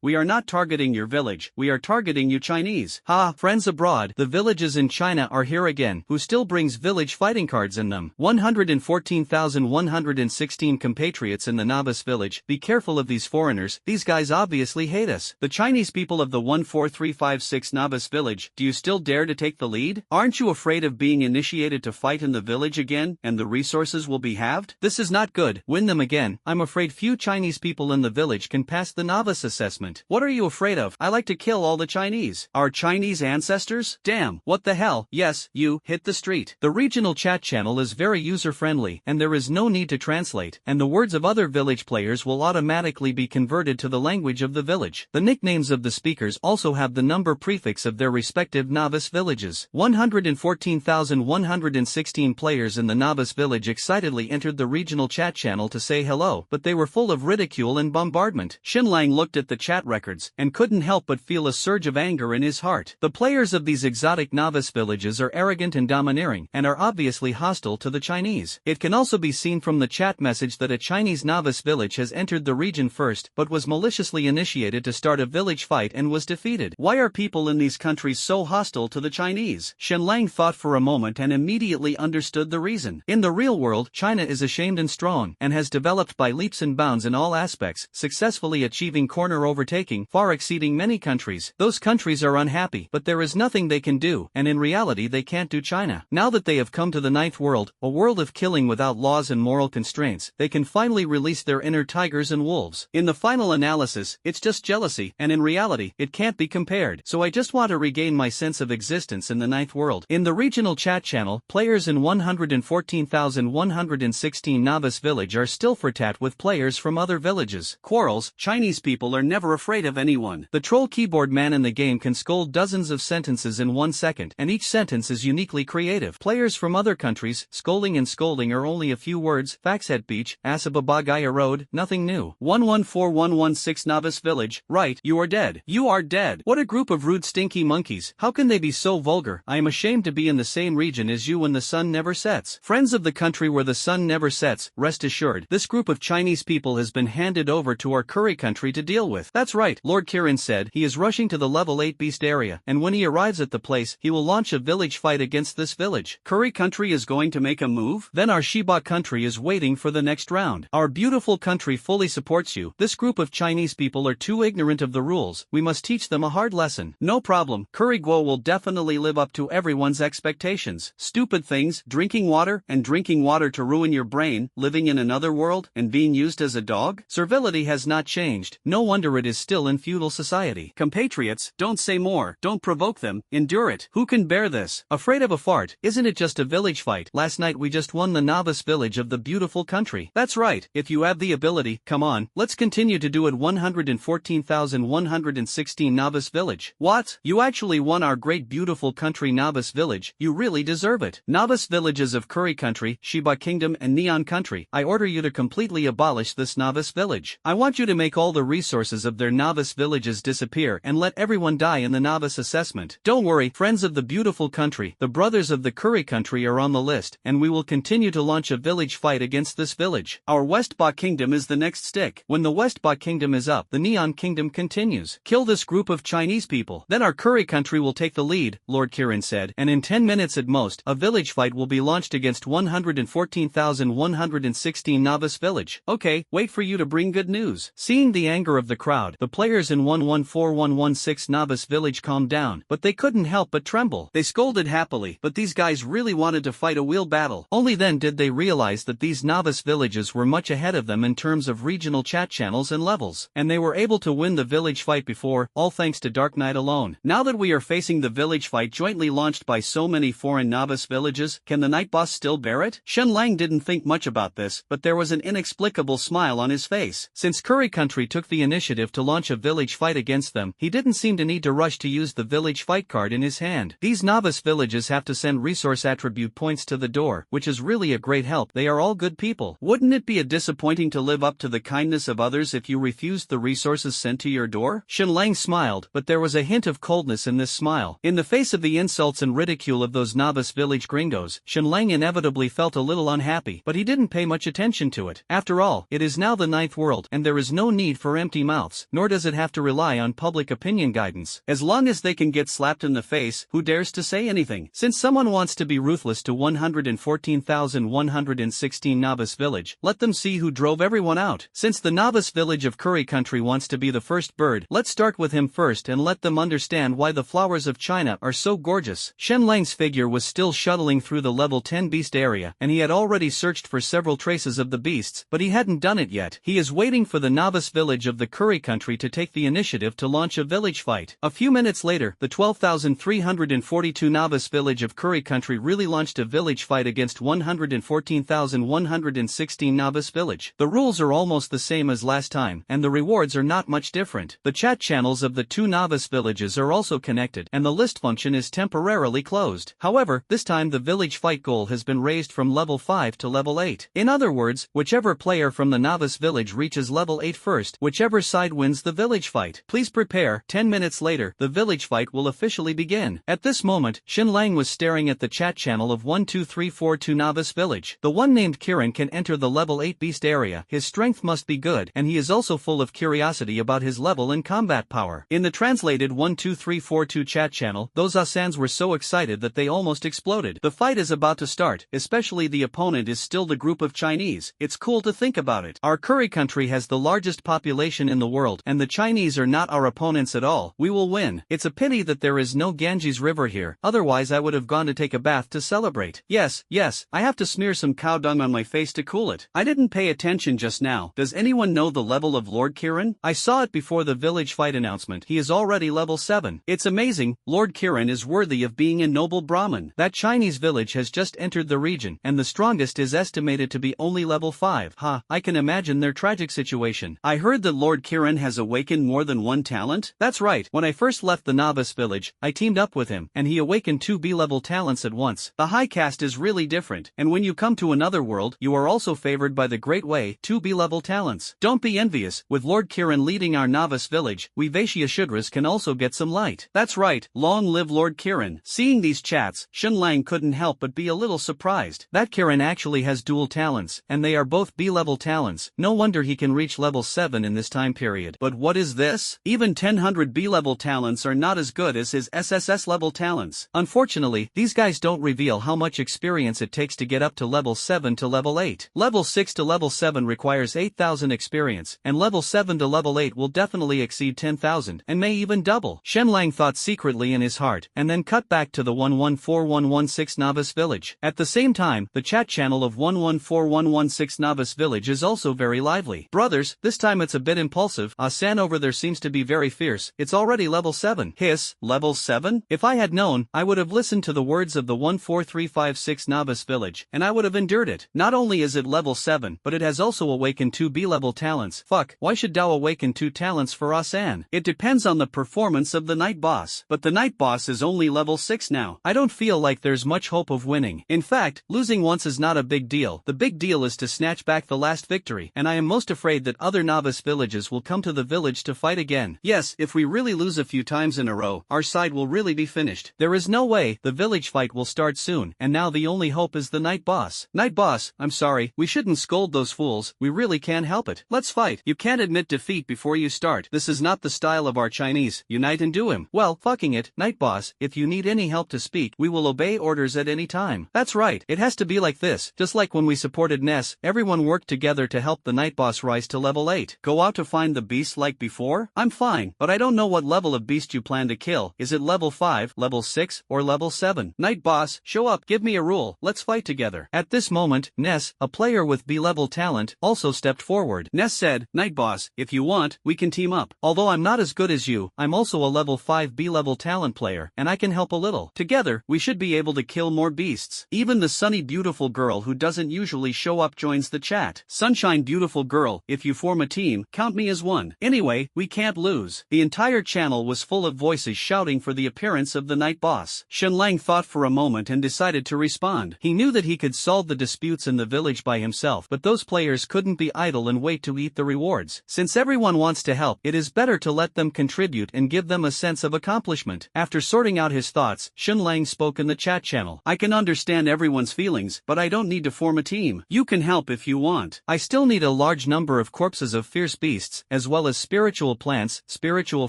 we are not targeting your village. We are targeting you Chinese. Ha, friends abroad, the villages in China are here again. Who still brings village fighting cards in them? 114,116 compatriots in the novice village. Be careful of these foreigners. These guys obviously hate us. The Chinese people of the 14356 novice village, do you still dare to take the lead? Aren't you afraid of being initiated to fight in the village again, and the resources will be halved? This is not good. Win them again. I'm afraid few Chinese people in the village can pass the novice assessment. What are you afraid of? I like to kill all the Chinese. Our Chinese ancestors? Damn, what the hell? Yes, you, hit the street. The regional chat channel is very user-friendly, and there is no need to translate, and the words of other village players will automatically be converted to the language of the village. The nicknames of the speakers also have the number prefix of their respective novice villages. 114,116 116 players in the novice village excitedly entered the regional chat channel to say hello, but they were full of ridicule and bombardment. Xinlang looked at the chat records and couldn't help but feel a surge of anger in his heart. The players of these exotic novice villages are arrogant and domineering, and are obviously hostile to the Chinese. It can also be seen from the chat message that a Chinese novice village has entered the region first, but was maliciously initiated to start a village fight and was defeated. Why are people in these countries so hostile to the Chinese? Xinlang thought for a moment and immediately understood the reason. In the real world, China is ashamed and strong, and has developed by leaps and bounds in all aspects, successfully achieving corner overtaking, far exceeding many countries. Those countries are unhappy, but there is nothing they can do, and in reality they can't do China. Now that they have come to the ninth world, a world of killing without laws and moral constraints, they can finally release their inner tigers and wolves. In the final analysis, it's just jealousy, and in reality, it can't be compared. So I just want to regain my sense of existence in the ninth world. In the regional chat channel, players in 114,116 novice village are still tat with players from other villages. Quarrels. Chinese people are never afraid of anyone. The troll keyboard man in the game can scold dozens of sentences in 1 second, and each sentence is uniquely creative. Players from other countries, scolding are only a few words. Faxet Beach, Asababagaya Road, nothing new. 114116 novice village. Right, you are dead. You are dead. What a group of rude stinky monkeys. How can they be so vulgar? I am ashamed to be in the same region as you when the sun never sets. Friends of the country where the sun never sets, rest assured, this group of Chinese people has been handed over to our curry country to deal with. That's right, Lord Kirin said. He is rushing to the level 8 beast area, and when he arrives at the place, he will launch a village fight against this village. Curry country is going to make a move? Then our Shiba country is waiting for the next round. Our beautiful country fully supports you. This group of Chinese people are too ignorant of the rules. We must teach them a hard lesson. No problem. Curry Guo will definitely live up to everyone's expectations. Stupid things, drinking water to ruin your brain, living in another world, and being used as a dog? Servility has not changed. No wonder it is still in feudal society. Compatriots, don't say more. Don't provoke them. Endure it. Who can bear this? Afraid of a fart? Isn't it just a village fight? Last night we just won the novice village of the beautiful country. That's right. If you have the ability, come on. Let's continue to do it. 114,116 novice village. What? You actually won our great beautiful country novice village. You really deserve it. Novice villages of Curry country, Shiba kingdom and Neon country. I order you to completely abolish this novice village. I want you to make all the resources of their novice villages disappear and let everyone die in the novice assessment. Don't worry, friends of the beautiful country, the brothers of the Curry country are on the list, and we will continue to launch a village fight against this village. Our West Ba kingdom is the next stick. When the West Ba kingdom is up, the Neon kingdom continues. Kill this group of Chinese people. Then our Curry country will take the lead, Lord Kirin said, and in 10 minutes at most, a village fight will be launched against 114,116 novice village. Okay, wait for you to bring good news. Seeing the anger of the crowd, the players in 114116 novice village calmed down, but they couldn't help but tremble. They scolded happily, but these guys really wanted to fight a wheel battle. Only then did they realize that these novice villages were much ahead of them in terms of regional chat channels and levels, and they were able to win the village fight before, all thanks to Dark Knight alone. Now that we are facing the village fight jointly launched by so many foreign novice villages, can the night boss still bear it? Xinlang didn't think much about this, but there was an inexplicable smile on his face. Since Curry country took the initiative to launch a village fight against them, he didn't seem to need to rush to use the village fight card in his hand. These novice villages have to send resource attribute points to the door, which is really a great help. They are all good people. Wouldn't it be a disappointing to live up to the kindness of others if you refused the resources sent to your door? Xinlang smiled, but there was a hint of coldness in this smile. In the face of the insults and ridicule of those novice village gringos, Xinlang inevitably felt a little unhappy, but he didn't pay much attention to it. After all, it is now the ninth world, and there is no need for empty mouths, nor does it have to rely on public opinion guidance. As long as they can get slapped in the face, who dares to say anything? Since someone wants to be ruthless to 114,116 novice village, let them see who drove everyone out. Since the novice village of Curry country wants to be the first bird, let's start with him first and let them understand why the flowers of China are so gorgeous. Xinlang's figure was still shuttling through the level 10 beast area, and he had already searched for several traces of the beasts, but he hadn't done it yet. He is waiting for the novice village of the Curry country to take the initiative to launch a village fight. A few minutes later, the 12,342 novice village of Curry country really launched a village fight against 114,116 novice village. The rules are almost the same as last time, and the rewards are not much different. The chat channels of the two novice villages are also connected, and the list function is temporarily closed. However, this time the village fight goal has been raised from level 5 to level 8. In other words, whichever player from the novice village reaches level 8 first, whichever side wins the village fight. Please prepare. 10 minutes later, the village fight will officially begin. At this moment, Xin Lang was staring at the chat channel of 12342 Novice Village. The one named Kiran can enter the level 8 beast area. His strength must be good, and he is also full of curiosity about his level and combat power. In the translated 12342 chat channel, those Asans were so excited that they almost exploded. The fight is about to start, especially the opponent is still the group of Chinese. It's cool to think about it. Our curry country has the largest population in the world, and the Chinese are not our opponents at all. We will win. It's a pity that there is no Ganges River here, otherwise I would have gone to take a bath to celebrate. Yes, I have to smear some cow dung on my face to cool it. I didn't pay attention just now. Does anyone know the level of Lord Kiran? I saw it before the village fight announcement. He is already level 7. It's amazing. Lord Kiran is worthy of being a noble Brahmin. That Chinese village has just entered the region, and the strongest is estimated to be only level 5. I can imagine their tragic situation. I heard that Lord Kiran has awakened more than one talent? That's right. When I first left the novice village, I teamed up with him, and he awakened 2 B-level talents at once. The high caste is really different, and when you come to another world, you are also favored by the Great Way, 2 B-level talents. Don't be envious. With Lord Kiran leading our novice village, we Vaishya Shudras can also get some light. That's right. Long live Lord Kiran. Seeing these chats, Xin Lang couldn't help but be a little surprised. That Kiran actually has dual talents, and they are both B-level talents. No wonder he can reach level 7 in this time period. But what is this? Even 1000 B-level talents are not as good as his SSS-level talents. Unfortunately, these guys don't reveal how much experience it takes to get up to level 7 to level 8. Level 6 to level 7 requires 8000 experience, and level 7 to level 8 will definitely exceed 10,000, and may even double. Xin Lang thought secretly in his heart, and then cut back to the 114116 Novice Village. At the same time, the chat channel of 114116 Novice Village is also very lively. Brothers, this time it's a bit impulsive. Asan over there seems to be very fierce. It's already level 7. Hiss, level 7? If I had known, I would have listened to the words of the 14356 Novice Village, and I would have endured it. Not only is it level 7, but it has also awakened 2 B-level talents. Fuck, why should Dao awaken 2 talents for Asan? It depends on the performance of the night boss. But the night boss is only level 6 now. I don't feel like there's much hope of winning. In fact, losing once is not a big deal. The big deal is to snatch back the last victory, and I am most afraid that other novice villages will come to the village to fight again. Yes, if we really lose a few times in a row, our side will really be finished. There is no way. The village fight will start soon, and now the only hope is the night boss. Night boss, I'm sorry, we shouldn't scold those fools. We really can't help it. Let's fight. You can't admit defeat before you start. This is not the style of our Chinese. Unite and do him. Well, fucking it, night boss, if you need any help to speak, we will obey orders at any time. That's right, it has to be like this. Just like when we supported Ness, everyone worked together to help the night boss rise to level 8. Go out to find the beast like before? I'm fine, but I don't know what level of beast you plan to kill. Is it level 5, level 6, or level 7? Night boss, show up, give me a rule, let's fight together. At this moment, Ness, a player with B-level talent, also stepped forward. Ness said, Night boss, if you want, we can team up. Although I'm not as good as you, I'm also a level 5 B-level talent player, and I can help a little. Together, we should be able to kill more beasts. Even the sunny beautiful girl who doesn't usually show up joins the chat. Sunshine beautiful girl, if you form a team, count me as one. Anyway, we can't lose. The entire channel was full of voices shouting for the appearance of the night boss. Xin Lang thought for a moment and decided to respond. He knew that he could solve the disputes in the village by himself, but those players couldn't be idle and wait to eat the rewards. Since everyone wants to help, it is better to let them contribute and give them a sense of accomplishment. After sorting out his thoughts, Xin Lang spoke in the chat channel. I can understand everyone's feelings, but I don't need to form a team. You can help if you want. I still need a large number of corpses of fierce beasts, as well as spiritual plants, spiritual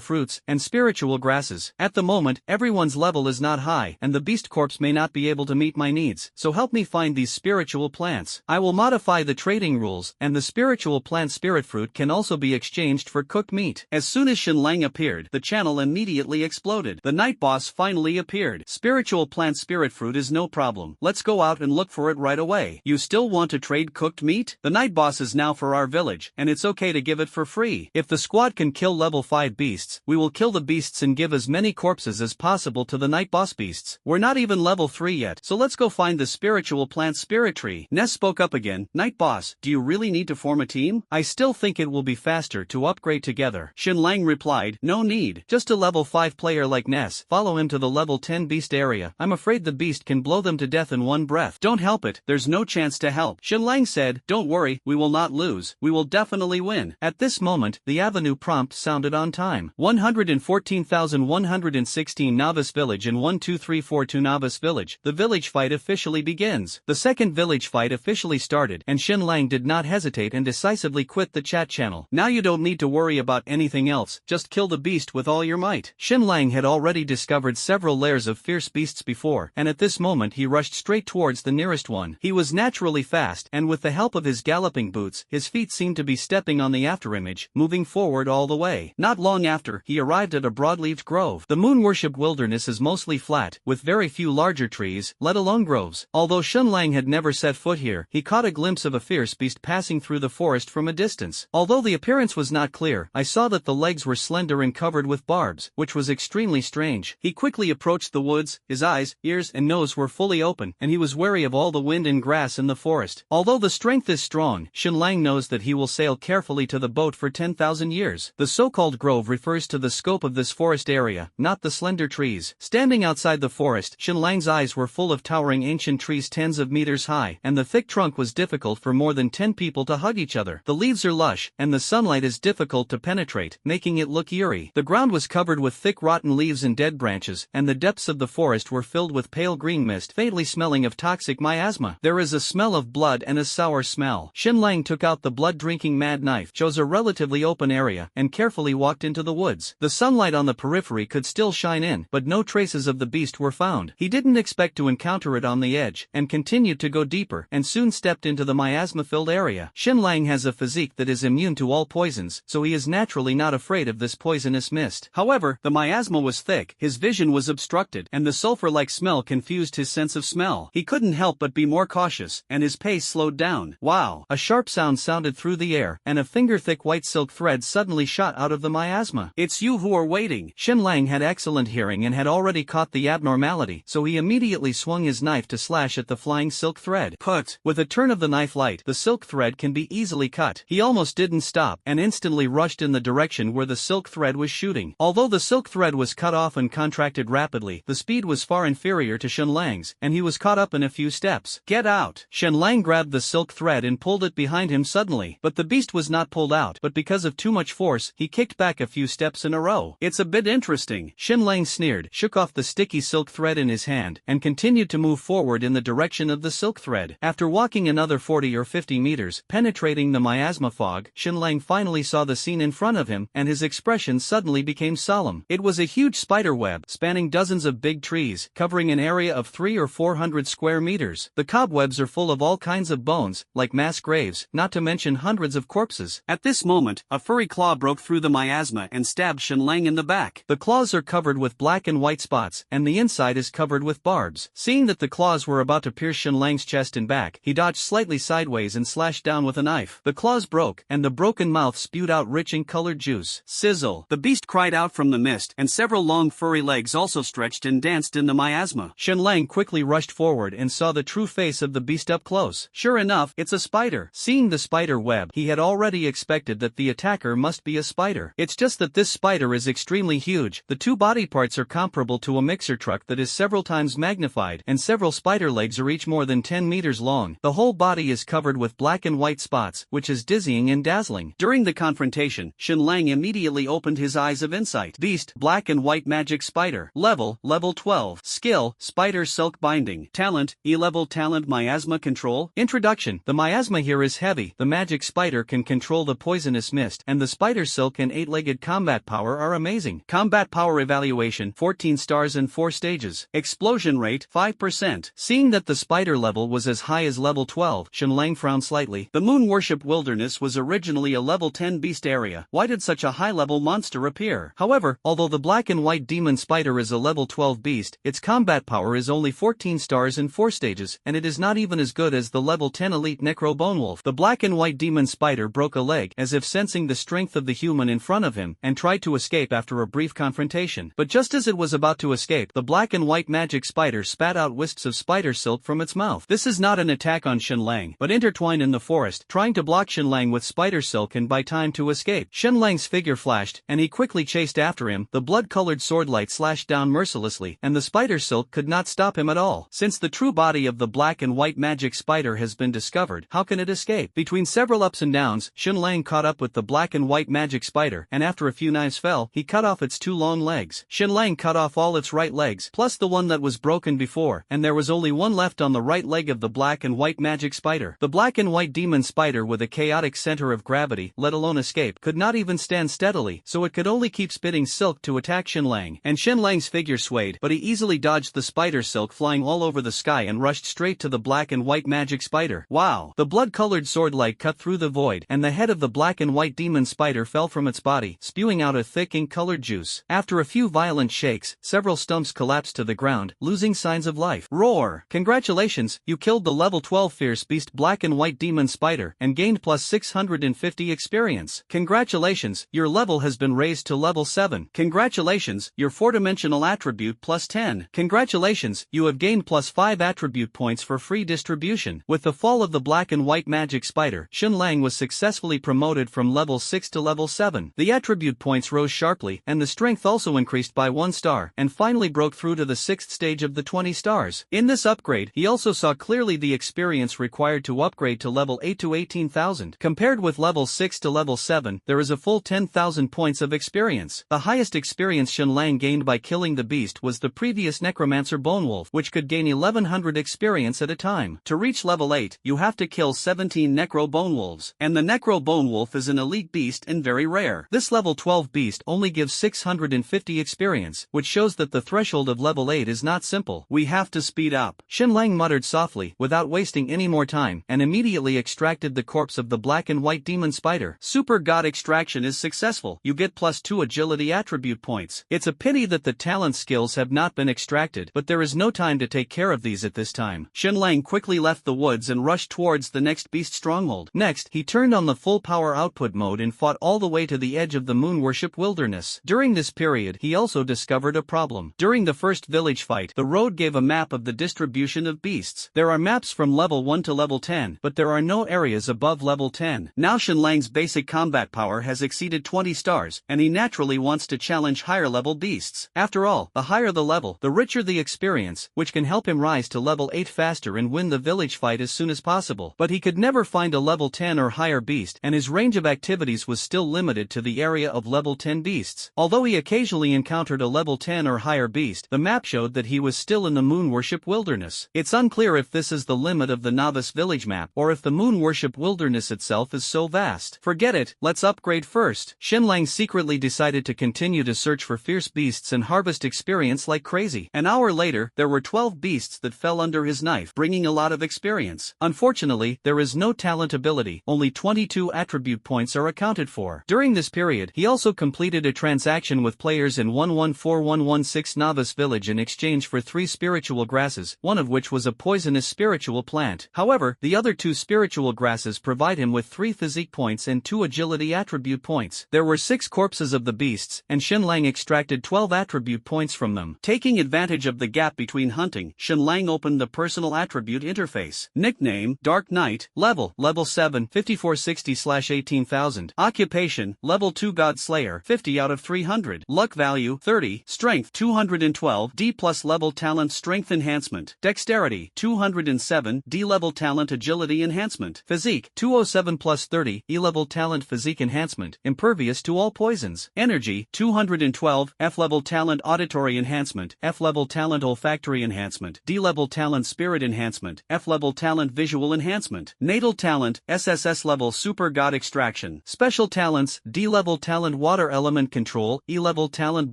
fruits, and spiritual grasses. At the moment, everyone's level is not high, and the beast corpse may not be able to meet my needs, so help me find these spiritual plants. I will modify the trading rules, and the spiritual plant spirit fruit can also be exchanged for cooked meat. As soon as Xin Lang appeared, the channel immediately exploded. The night boss finally appeared. Spiritual plant spirit fruit is no problem. Let's go out and look for it right away. You still want to trade cooked meat? The night boss is now for our village, and it's okay to give it for free. If the squad can kill level 5 beasts, we will kill the beasts and give as many corpses as possible to the night boss beasts. We're not even level 3 yet, so let's go find the spiritual plant spirit tree. Ness spoke up again. Night boss, do you really need to form a team? I still think it will be faster to upgrade together. Xin Lang replied, no need. Just a level 5 player like Ness. Follow him to the level 10 beast area. I'm afraid the beast can can blow them to death in one breath. Don't help it, there's no chance to help. Shenlang said, don't worry, we will not lose, we will definitely win. At this moment, the avenue prompt sounded on time. 114,116 Novice Village and 12342 Novice Village. The village fight officially begins. The second village fight officially started, and Shenlang did not hesitate and decisively quit the chat channel. Now you don't need to worry about anything else, just kill the beast with all your might. Shenlang had already discovered several lairs of fierce beasts before, and at this moment he rushed straight towards the nearest one. He was naturally fast, and with the help of his galloping boots, his feet seemed to be stepping on the afterimage, moving forward all the way. Not long after, he arrived at a broad-leaved grove. The moon-worship wilderness is mostly flat, with very few larger trees, let alone groves. Although Shenlang had never set foot here, he caught a glimpse of a fierce beast passing through the forest from a distance. Although the appearance was not clear, I saw that the legs were slender and covered with barbs, which was extremely strange. He quickly approached the woods, his eyes, ears and nose were fully open, and he was wary of all the wind and grass in the forest. Although the strength is strong, Shenlang knows that he will sail carefully to the boat for 10,000 years. The so-called grove refers to the scope of this forest area, not the slender trees. Standing outside the forest, Shenlang's eyes were full of towering ancient trees tens of meters high, and the thick trunk was difficult for more than 10 people to hug each other. The leaves are lush, and the sunlight is difficult to penetrate, making it look eerie. The ground was covered with thick rotten leaves and dead branches, and the depths of the forest were filled with pale green mist, faintly smelling of toxic miasma. There is a smell of blood and a sour smell. Shenlang took out the blood-drinking mad knife, chose a relatively open area, and carefully walked into the woods. The sunlight on the periphery could still shine in, but no traces of the beast were found. He didn't expect to encounter it on the edge, and continued to go deeper, and soon stepped into the miasma-filled area. Shenlang has a physique that is immune to all poisons, so he is naturally not afraid of this poisonous mist. However, the miasma was thick, his vision was obstructed, and the sulfur-like smell confused his sense of smell. He couldn't help but be more cautious, and his pace slowed down. Wow! A sharp sound sounded through the air, and a finger-thick white silk thread suddenly shot out of the miasma. It's you who are waiting. Shenlang had excellent hearing and had already caught the abnormality, so he immediately swung his knife to slash at the flying silk thread. Put! With a turn of the knife light, the silk thread can be easily cut. He almost didn't stop, and instantly rushed in the direction where the silk thread was shooting. Although the silk thread was cut off and contracted rapidly, the speed was far inferior to Shenlang's, and he was caught up in a few steps. Get out! Shenlang grabbed the silk thread and pulled it behind him suddenly, but the beast was not pulled out, but because of too much force, he kicked back a few steps in a row. It's a bit interesting. Shenlang sneered, shook off the sticky silk thread in his hand, and continued to move forward in the direction of the silk thread. After walking another 40 or 50 meters, penetrating the miasma fog, Shenlang finally saw the scene in front of him, and his expression suddenly became solemn. It was a huge spider web, spanning dozens of big trees, covering an area of 300 or 400 square meters. The cobwebs are full of all kinds of bones, like mass graves, not to mention hundreds of corpses. At this moment, a furry claw broke through the miasma and stabbed Shenlang in the back. The claws are covered with black and white spots, and the inside is covered with barbs. Seeing that the claws were about to pierce Shenlang's chest and back, he dodged slightly sideways and slashed down with a knife. The claws broke, and the broken mouth spewed out rich and colored juice. Sizzle! The beast cried out from the mist, and several long furry legs also stretched and danced in the miasma. Shenlang quickly rushed forward and saw the true face of the beast up close. Sure enough, it's a spider. Seeing the spider web, he had already expected that the attacker must be a spider. It's just that this spider is extremely huge. The two body parts are comparable to a mixer truck that is several times magnified, and several spider legs are each more than 10 meters long. The whole body is covered with black and white spots, which is dizzying and dazzling. During the confrontation, Shenlang immediately opened his eyes of insight. Beast, black and white magic spider. Level 12. Skill, spider silk binding. Talent, E-level talent miasma control. Introduction. The miasma here is heavy. The magic spider can control the poisonous mist, and the spider silk and 8-legged combat power are amazing. Combat power evaluation, 14 stars and 4 stages. Explosion rate, 5%. Seeing that the spider level was as high as level 12, Shenlang frowned slightly. The moon worship wilderness was originally a level 10 beast area. Why did such a high-level monster appear? However, although the black and white demon spider is a level 12 beast, its combat power is only 14 stars and 4 stages, and it is not even as good as the level 10 elite necro bone wolf. The black and white demon spider broke a leg, as if sensing the strength of the human in front of him, and tried to escape after a brief confrontation. But just as it was about to escape, the black and white magic spider spat out wisps of spider silk from its mouth. This is not an attack on Shenlang, but intertwined in the forest, trying to block Shenlang with spider silk and buy time to escape. Shenlang's figure flashed, and he quickly chased after him. The blood-colored sword light slashed down mercilessly, and the spider silk could not stop stop him at all. Since the true body of the black and white magic spider has been discovered, how can it escape? Between several ups and downs, Xun Lang caught up with the black and white magic spider, and after a few knives fell, he cut off its 2 long legs. Xun Lang cut off all its right legs, plus the one that was broken before, and there was only one left on the right leg of the black and white magic spider. The black and white demon spider, with a chaotic center of gravity, let alone escape, could not even stand steadily, so it could only keep spitting silk to attack Xun Lang. And Xun Lang's figure swayed, but he easily dodged the spider silk flying all over the sky and rushed straight to the black and white magic spider. Wow! The blood-colored sword light cut through the void, and the head of the black and white demon spider fell from its body, spewing out a thick ink-colored juice. After a few violent shakes, several stumps collapsed to the ground, losing signs of life. Roar! Congratulations, you killed the level 12 fierce beast black and white demon spider, and gained plus 650 experience. Congratulations, your level has been raised to level 7. Congratulations, your 4-dimensional attribute plus 10. Congratulations, you have gained plus 5 attribute points for free distribution. With the fall of the black and white magic spider, Xun Lang was successfully promoted from level 6 to level 7. The attribute points rose sharply, and the strength also increased by 1 star, and finally broke through to the 6th stage of the 20 stars. In this upgrade, he also saw clearly the experience required to upgrade to level 8 to 18,000. Compared with level 6 to level 7, there is a full 10,000 points of experience. The highest experience Xun Lang gained by killing the beast was the previous necromancer Bone Wolf, which could gain 1100 experience at a time. To reach level 8, you have to kill 17 necro bone wolves, and the necro bone wolf is an elite beast and very rare. This level 12 beast only gives 650 experience, which shows that the threshold of level 8 is not simple. We have to speed up. Xun Lang muttered softly, without wasting any more time, and immediately extracted the corpse of the black and white demon spider. Super God extraction is successful. You get plus 2 agility attribute points. It's a pity that the talent skills have not been extracted, but there is no time to take care of these at this time. Xun Lang quickly left the woods and rushed towards the next beast stronghold. Next, he turned on the full power output mode and fought all the way to the edge of the moon worship wilderness. During this period, he also discovered a problem. During the first village fight, the road gave a map of the distribution of beasts. There are maps from level 1 to level 10, but there are no areas above level 10. Now Xun Lang's basic combat power has exceeded 20 stars, and he naturally wants to challenge higher level beasts. After all, the higher the level, the richer the experience, which can help him rise to level 8 faster and win the village fight as soon as possible. But he could never find a level 10 or higher beast, and his range of activities was still limited to the area of level 10 beasts. Although he occasionally encountered a level 10 or higher beast, the map showed that he was still in the moon worship wilderness. It's unclear if this is the limit of the novice village map, or if the moon worship wilderness itself is so vast. Forget it, let's upgrade first. Xun Lang secretly decided to continue to search for fierce beasts and harvest experience like crazy. An hour later, there were 12 beasts that fell under his knife, bringing a lot of experience. Unfortunately, there is no talent ability, only 22 attribute points are accounted for. During this period, he also completed a transaction with players in 114116 Novice Village in exchange for 3 spiritual grasses, one of which was a poisonous spiritual plant. However, the other 2 spiritual grasses provide him with 3 physique points and 2 agility attribute points. There were 6 corpses of the beasts, and Xun Lang extracted 12 attribute points from them. Taking advantage of the gap between hunting, Xun Lang opened the personal attribute interface. Nickname, Dark Knight. Level 7, 5460/18,000. Occupation, level 2 God Slayer, 50 out of 300. Luck value, 30. Strength, 212. D plus level talent strength enhancement. Dexterity, 207. D level talent agility enhancement. Physique, 207 plus 30. E level talent physique enhancement. Impervious to all poisons. Energy, 212. F level talent auditory enhancement. F level talent olfactory enhancement. D level talent spirit enhancement. F level talent visual enhancement. Natal talent, SSS-level super God extraction. Special talents, D level talent water element control. E level talent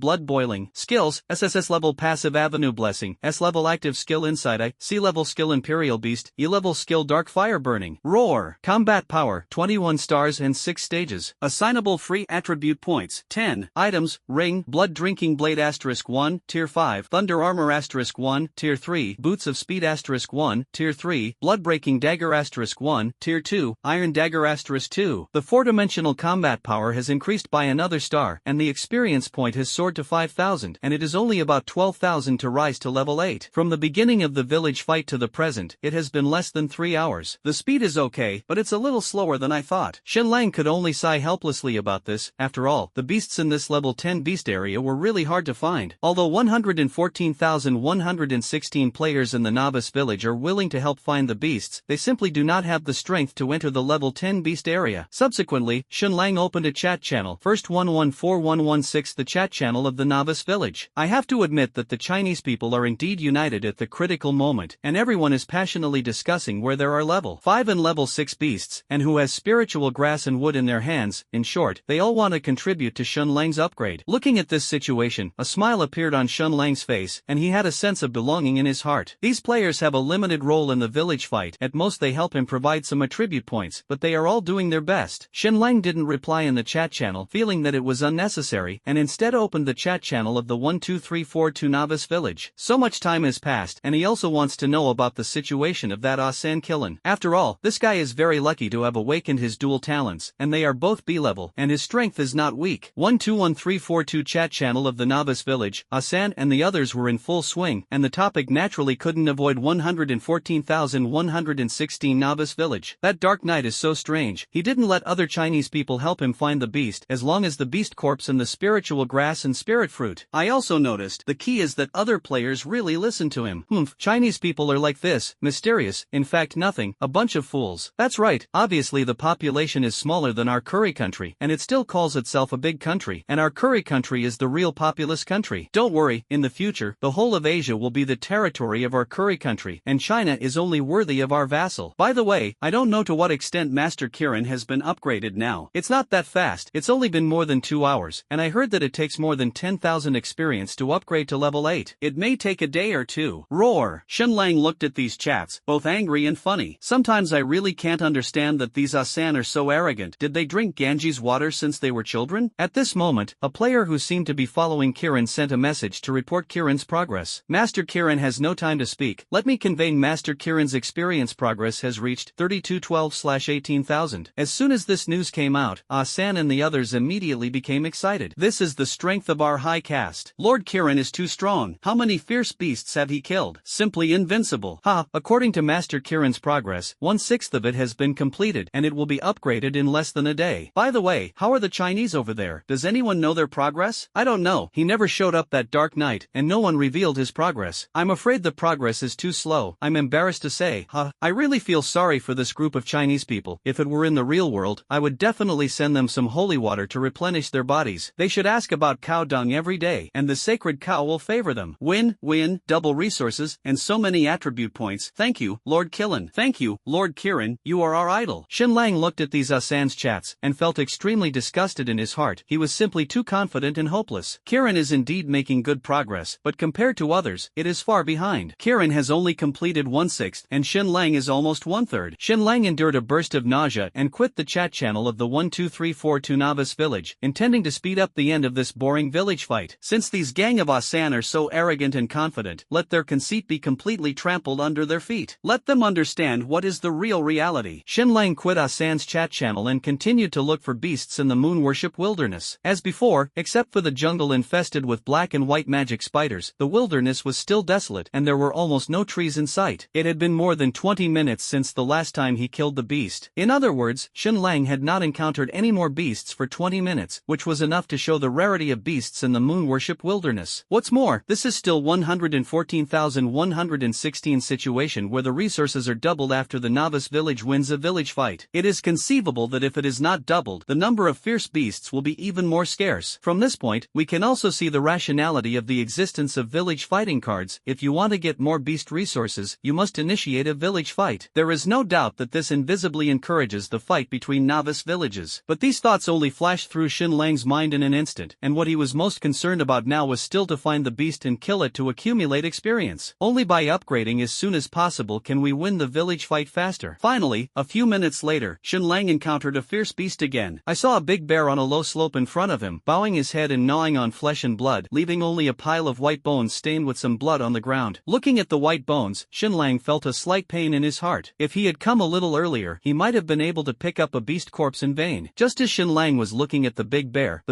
blood boiling. Skills, SSS-level passive avenue blessing. S level active skill insight eye. C level skill imperial beast. E level skill dark fire burning. Roar. Combat power, 21 stars and 6 stages. Assignable free attribute points, 10. Items, ring, blood drinking blade *1, tier 5. Thunder armor *1, tier 3. Boots of speed *1, tier 3. Blood breaking dagger *1, tier 2. Iron dagger *2. The 4-dimensional combat power has increased by another star, and the experience point has soared to 5,000, and it is only about 12,000 to rise to level 8. From the beginning of the village fight to the present, it has been less than 3 hours. The speed is okay, but it's a little slower than I thought. Xun Lang could only sigh helplessly about this. After all, the beasts in this level 10 beast area were really hard to find. Although 114,100 116 players in the novice village are willing to help find the beasts, they simply do not have the strength to enter the level 10 beast area. Subsequently, Xunlang opened a chat channel, first 114116, the chat channel of the novice village. I have to admit that the Chinese people are indeed united at the critical moment, and everyone is passionately discussing where there are level 5 and level 6 beasts, and who has spiritual grass and wood in their hands. In short, they all want to contribute to Xunlang's upgrade. Looking at this situation, a smile appeared on Xunlang's face, and he had a sense of belonging in his heart. These players have a limited role in the village fight, at most they help him provide some attribute points, but they are all doing their best. Xunlang didn't reply in the chat channel, feeling that it was unnecessary, and instead opened the chat channel of the 12342 novice village. So much time has passed, and he also wants to know about the situation of that Asan Killen. After all, this guy is very lucky to have awakened his dual talents, and they are both B-level, and his strength is not weak. 121342 chat channel of the novice village, Asan and the others were in full swing, and the topic naturally couldn't avoid 114,116 novice village. That dark night is so strange. He didn't let other Chinese people help him find the beast, as long as the beast corpse and the spiritual grass and spirit fruit. I also noticed the key is that other players really listen to him. Chinese people are like this, mysterious, in fact nothing, a bunch of fools. That's right, obviously the population is smaller than our curry country, and it still calls itself a big country, and our curry country is the real populous country. Don't worry, in the future, the whole of Asia will be the territory of our curry country, and China is only worthy of our vassal. By the way, I don't know to what extent Master Kirin has been upgraded now. It's not that fast, it's only been more than 2 hours, and I heard that it takes more than 10,000 experience to upgrade to level 8. It may take a day or two. Roar! Xunlang looked at these chats, both angry and funny. Sometimes I really can't understand that these Asan are so arrogant. Did they drink Ganges water since they were children? At this moment, a player who seemed to be following Kirin sent a message to report Kirin's progress. Master Kirin has no time to speak. Let me convey Master Kirin's experience progress has reached 3212/18,000. As soon as this news came out, Asan and the others immediately became excited. This is the strength of our high caste. Lord Kirin is too strong. How many fierce beasts have he killed? Simply invincible. According to Master Kirin's progress, 1/6 of it has been completed, and it will be upgraded in less than a day. By the way, how are the Chinese over there? Does anyone know their progress? I don't know. He never showed up that dark night, and no one revealed his progress. I'm afraid the progress is too slow. I'm embarrassed to say. I really feel sorry for this group of Chinese people. If it were in the real world, I would definitely send them some holy water to replenish their bodies. They should ask about cow dung every day, and the sacred cow will favor them. Win, double resources, and so many attribute points. Thank you, Lord Killen. Thank you, Lord Kirin, you are our idol. Xunlang looked at these Asan's chats, and felt extremely disgusted in his heart. He was simply too confident and hopeless. Kirin is indeed making good progress, but compared to others, it is far behind. Kirin has only completed 1/6, and Xunlang is almost 1/3. Xunlang endured a burst of nausea and quit the chat channel of the 12342 novice village, intending to speed up the end of this boring village fight. Since these gang of Asan are so arrogant and confident, let their conceit be completely trampled under their feet. Let them understand what is the real reality. Xunlang quit Asan's chat channel and continued to look for beasts in the moon worship wilderness. As before, except for the jungle infested with black and white magic spiders, the wilderness was still desolate, and there were almost no trees in sight. It had been more than 20 minutes since the last time he killed the beast. In other words, Xunlang had not encountered any more beasts for 20 minutes, which was enough to show the rarity of beasts in the moon worship wilderness. What's more, this is still 114,116 situation where the resources are doubled after the novice village wins a village fight. It is conceivable that if it is not doubled, the number of fierce beasts will be even more scarce. From this point, we can also see the rationality of the existence of village fighting cards. If you want to get more beast resources, you must initiate a village fight. There is no doubt that this invisibly encourages the fight between novice villages. But these thoughts only flashed through Xunlang's mind in an instant, and what he was most concerned about now was still to find the beast and kill it to accumulate experience. Only by upgrading as soon as possible can we win the village fight faster. Finally, a few minutes later, Xunlang encountered a fierce beast again. I saw a big bear on a low slope in front of him, bowing his head and gnawing on flesh and blood, leaving only a pile of white bones stained with some blood on the ground. Looking at the white bones, Xunlang felt a slight pain in his heart. If he had come a little earlier, he might have been able to pick up a beast corpse in vain. Just as Xunlang was looking at the big bear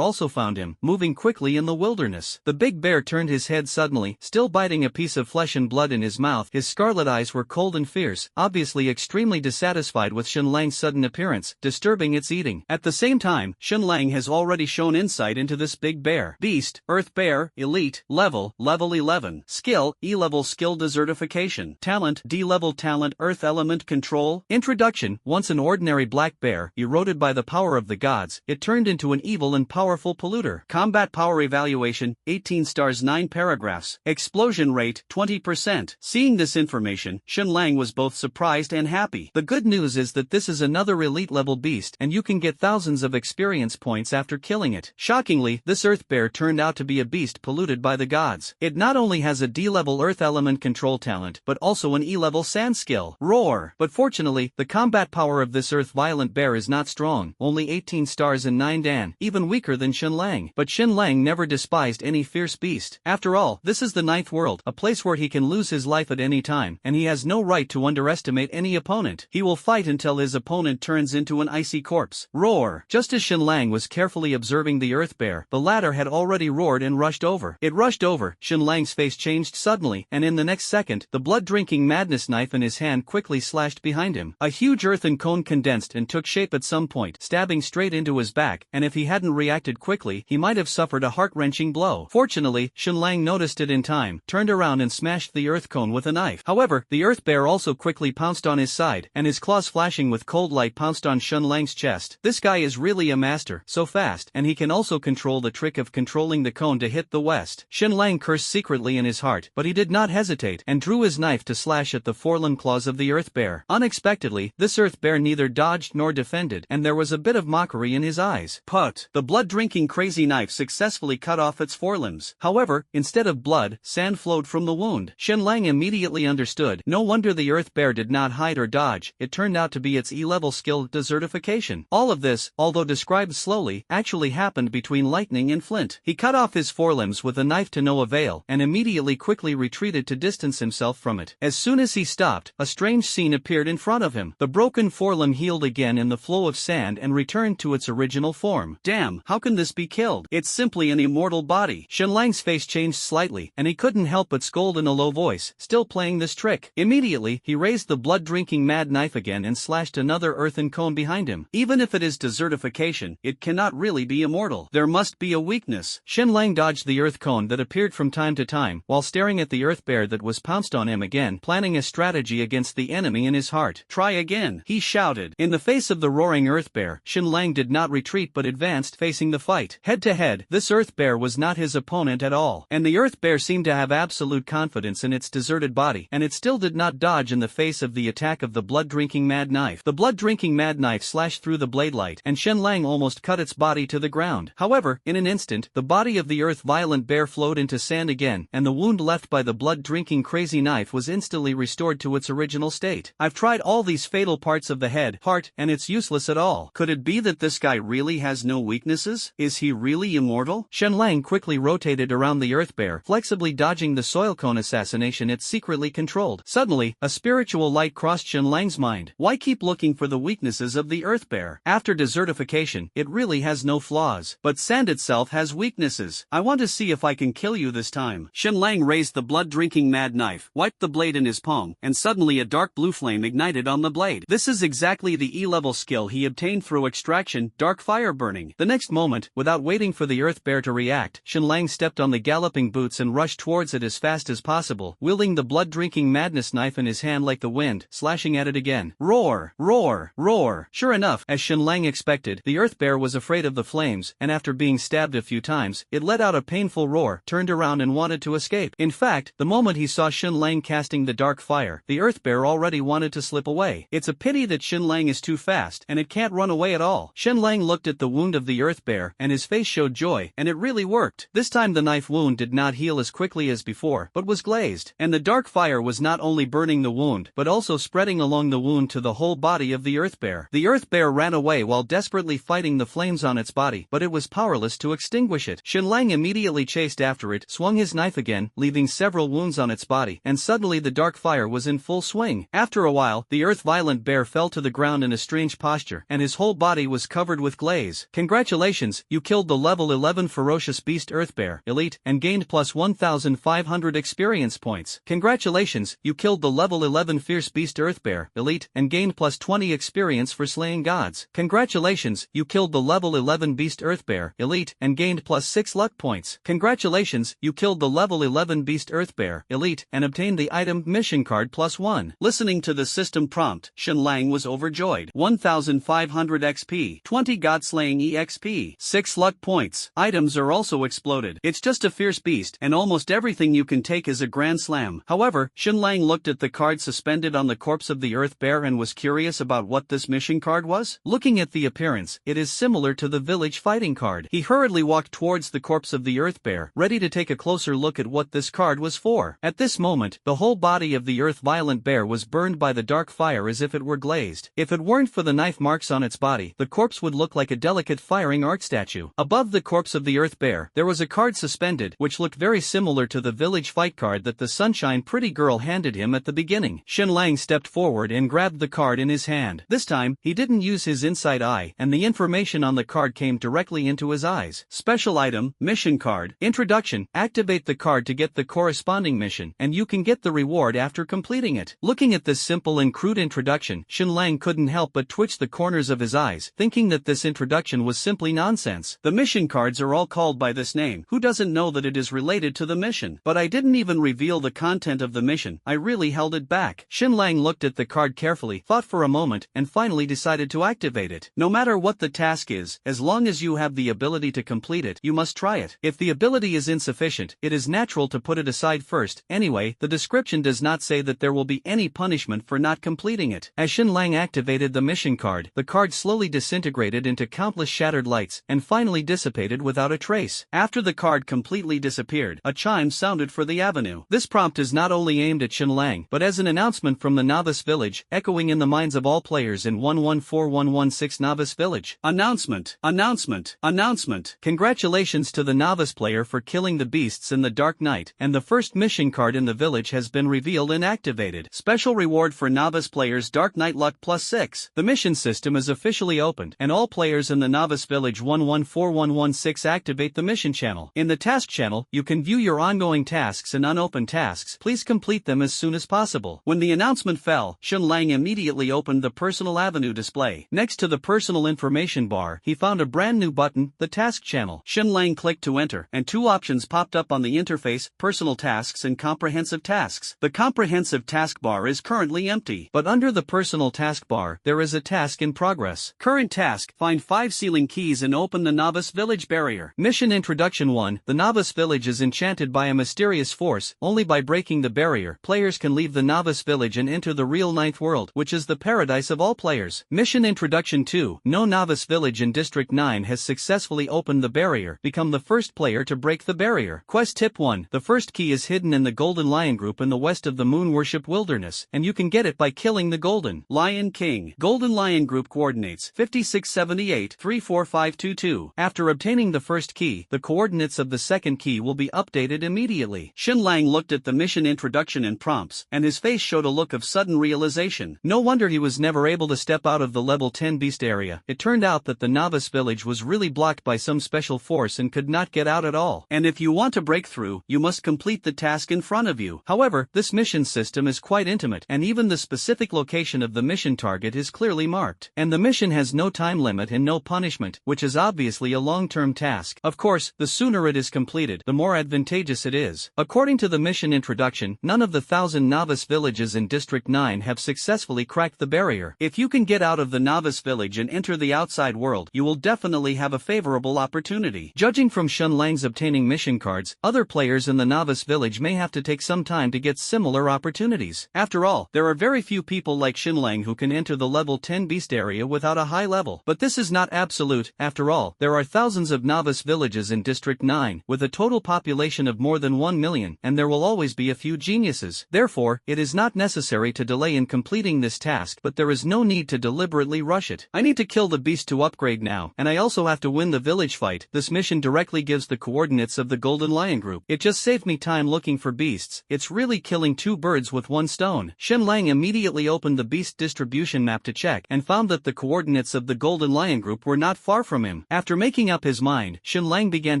also found him, moving quickly in the wilderness. The big bear turned his head suddenly, still biting a piece of flesh and blood in his mouth. His scarlet eyes were cold and fierce, obviously extremely dissatisfied with Xunlang's sudden appearance, disturbing its eating. At the same time, Xunlang has already shown insight into this big bear. Beast, Earth Bear, Elite, Level Level 11. Skill, E-level skill desertification. Talent, D-level talent earth element control. Introduction. Once an ordinary black bear, eroded by the power of the gods, it turned into an evil and powerful polluter. Combat power evaluation, 18 stars 9 paragraphs. Explosion rate, 20%. Seeing this information, Xinlang was both surprised and happy. The good news is that this is another elite level beast and you can get thousands of experience points after killing it. Shockingly, this earth bear turned out to be a beast polluted by the gods. It not only has a D-level earth element control talent, but also an E-level sand skill. Roar! But fortunately, the combat power of this earth violent bear is not strong, only 18 stars and 9 dan, even weaker than Xinlang. But Xinlang never despised any fierce beast. After all, this is the ninth world, a place where he can lose his life at any time, and he has no right to underestimate any opponent. He will fight until his opponent turns into an icy corpse. Roar! Just as Xinlang was carefully observing the earth bear, the latter had already roared and rushed over. It rushed over, Xinlang's face changed suddenly, and in the next second, the blood-drinking madness knife in his hand quickly slashed behind him. A huge earthen cone condensed and took shape at some point, stabbing straight into his back, and if he hadn't reacted quickly, he might have suffered a heart-wrenching blow. Fortunately, Xinlang noticed it in time, turned around and smashed the earth cone with a knife. However, the earth bear also quickly pounced on his side, and his claws flashing with cold light pounced on Xinlang's chest. This guy is really a master, so fast, and he can also control the trick of controlling the cone to hit the west. Xinlang cursed secretly in his heart, but he did not hesitate, and drew his knife to slash at the forelimb claws of the earth bear. Unexpectedly, this earth bear neither dodged nor defended, and there was a bit of mockery in his eyes. Put! The blood-drinking crazy knife successfully cut off its forelimbs. However, instead of blood, sand flowed from the wound. Xinlang immediately understood. No wonder the earth bear did not hide or dodge, it turned out to be its E-level skill desertification. All of this, although described slowly, actually happened between lightning and flint. He cut off his forelimbs with a knife to no avail, and immediately quickly retreated to distance himself from it. As soon as he stopped, a strange scene appeared in front of him. The broken forelimb healed again in the flow of sand and returned to its original form. Damn, how can this be killed? It's simply an immortal body. Xinlang's face changed slightly, and he couldn't help but scold in a low voice, still playing this trick. Immediately, he raised the blood-drinking mad knife again and slashed another earthen cone behind him. Even if it is desertification, it cannot really be immortal. There must be a weakness. Xinlang dodged the earth cone that appeared from time to time, while staring at the earth bear that was pounced on him again, planning a strategy against the enemy in his heart. Try again, he shouted. In the face of the roaring earth bear, Xinlang did not retreat but advanced, facing the fight. Head to head, this earth bear was not his opponent at all, and the earth bear seemed to have absolute confidence in its deserted body, and it still did not dodge in the face of the attack of the blood-drinking mad knife. The blood-drinking mad knife slashed through the blade light, and Xinlang almost cut its body to the ground. However, in an instant, the body of the earth-violent bear flowed into sand again, and the wound left by the blood-drinking crazy knife was instantly restored to its original state. I've tried all these fatal parts of the head, heart, and it's useless at all. Could it be that this guy really has no weaknesses? Is he really immortal? Xinlang quickly rotated around the earth bear, flexibly dodging the soil cone assassination it secretly controlled. Suddenly, a spiritual light crossed Xinlang's mind. Why keep looking for the weaknesses of the earth bear? After desertification, it really has no flaws. But sand itself has weaknesses. I want to see if I can kill you this time. Xinlang raised the blood-drinking mad knife, wiped the blade in his palm, and suddenly a dark blue flame ignited on the blade. This is exactly the E-level skill he obtained through extraction, dark fire burning. The next moment, without waiting for the earth bear to react, Xinlang stepped on the galloping boots and rushed towards it as fast as possible, wielding the blood-drinking madness knife in his hand like the wind, slashing at it again. Roar! Roar! Roar! Sure enough, as Xinlang expected, the earth bear was afraid of the flames, and after being stabbed a few times, it let out a painful roar, turned around and wanted to escape. In fact, the moment he saw Xinlang casting the dark fire, the earth bear already wanted to slip away. It's a pity that Xinlang is too fast, and it can't run away at all. Xinlang looked at the wound of the earth bear, and his face showed joy, and it really worked. This time the knife wound did not heal as quickly as before, but was glazed, and the dark fire was not only burning the wound, but also spreading along the wound to the whole body of the earth bear. The earth bear ran away while desperately fighting the flames on its body, but it was powerless to extinguish it. Xinlang immediately chased after it, swung his knife again, leaving several wounds on its body, and suddenly the dark fire was in full swing. After a while, the earth-violent bear fell to the ground in a strange posture, and his whole body was covered with glaze. Congratulations, you killed the level 11 ferocious beast earth bear, elite, and gained plus 1,500 experience points. Congratulations, you killed the level 11 fierce beast earth bear, elite, and gained plus 20 experience for slaying gods. Congratulations, you killed the level 11 beast earth bear, elite, and gained plus 6 luck points. Congratulations, you killed killed the level 11 beast Earth Bear, Elite, and obtained the item Mission Card +1. Listening to the system prompt, Shen Lang was overjoyed. 1500 XP, 20 God-slaying EXP, 6 luck points. Items are also exploded. It's just a fierce beast, and almost everything you can take is a grand slam. However, Shen Lang looked at the card suspended on the corpse of the Earth Bear and was curious about what this mission card was. Looking at the appearance, it is similar to the village fighting card. He hurriedly walked towards the corpse of the Earth Bear, ready to take a closer look at what this card was for. At this moment, the whole body of the Earth Violent Bear was burned by the dark fire as if it were glazed. If it weren't for the knife marks on its body, the corpse would look like a delicate firing art statue. Above the corpse of the Earth Bear, there was a card suspended, which looked very similar to the village fight card that the Sunshine Pretty Girl handed him at the beginning. Shen Lang stepped forward and grabbed the card in his hand. This time, he didn't use his inside eye, and the information on the card came directly into his eyes. Special item, mission card. Introduction, activate the card to get the corresponding mission, and you can get the reward after completing it. Looking at this simple and crude introduction, Shen Lang couldn't help but twitch the corners of his eyes, thinking that this introduction was simply nonsense. The mission cards are all called by this name. Who doesn't know that it is related to the mission? But I didn't even reveal the content of the mission. I really held it back. Shen Lang looked at the card carefully, thought for a moment, and finally decided to activate it. No matter what the task is, as long as you have the ability to complete it, you must try it. If the ability is insufficient, it is natural to put it aside first. Anyway, the description does not say that there will be any punishment for not completing it. As Shen Lang activated the mission card, the card slowly disintegrated into countless shattered lights, and finally dissipated without a trace. After the card completely disappeared, a chime sounded for the avenue. This prompt is not only aimed at Shen Lang, but as an announcement from the Novice Village, echoing in the minds of all players in 114116 Novice Village. Announcement, announcement, announcement. Congratulations to the Novice player for killing the beasts in the Dark Night, and the first mission card in the village has been revealed and activated. Special reward for Novice players Dark Night Luck +6. The mission system is officially opened, and all players in the Novice Village 114116 activate the mission channel. In the task channel, you can view your ongoing tasks and unopened tasks. Please complete them as soon as possible. When the announcement fell, Shen Lang immediately opened the Personal Avenue display. Next to the personal information bar, he found a brand new button, the Task channel. Shen Lang clicked to enter, and two options popped up on the interface, Personal Tasks and Comprehensive Tasks. The Comprehensive Task bar is currently empty, but under the Personal Task bar, there is a task in progress. Current task, find 5 sealing keys and open the Novice Village barrier. Mission Introduction 1, the Novice Village is enchanted by a mysterious force. Only by breaking the barrier, players can leave the Novice Village and enter the real Ninth World, which is the paradise of all players. Mission Introduction 2, no Novice Village in District 9 has successfully opened the barrier. Become the first player to break the barrier. Quest Tip 1, the first key is hidden in the Golden Lion Group in the west of the Moon Worship Wilderness, and you can get it by killing the Golden Lion King. Golden Lion Group coordinates 5678-34522. After obtaining the first key, the coordinates of the second key will be updated immediately. Shen Lang looked at the mission introduction and prompts, and his face showed a look of sudden realization. No wonder he was never able to step out of the level 10 beast area. It turned out that the Novice Village was really blocked by some special force and could not get out at all. And if you want to break through, you must complete the task in front of you. However, this mission system is quite intimate, and even the specific location of the mission target is clearly marked. And the mission has no time limit and no punishment, which is obviously a long-term task. Of course, the sooner it is completed, the more advantageous it is. According to the mission introduction, none of the 1,000 Novice villages in District 9 have successfully cracked the barrier. If you can get out of the Novice Village and enter the outside world, you will definitely have a favorable opportunity. Judging from Shen Lang's obtaining mission cards, other players in the Novice Village may have to take some time to get similar opportunities. After all, there are very few people like Shen Lang who can enter the level 10 beast area without a high level. But this is not absolute. After all, there are thousands of Novice villages in District 9, with a total population of more than 1 million, and there will always be a few geniuses. Therefore, it is not necessary to delay in completing this task, but there is no need to deliberately rush it. I need to kill the beast to upgrade now, and I also have to win the village fight. This mission directly gives the coordinates of the Golden Lion Group. It just saved me time looking for beasts. It's really killing two birds with one stone. Shen Lang immediately opened the beast distribution map to check, and found that the coordinates of the Golden Lion Group were not far from him. After making up his mind, Shen Lang began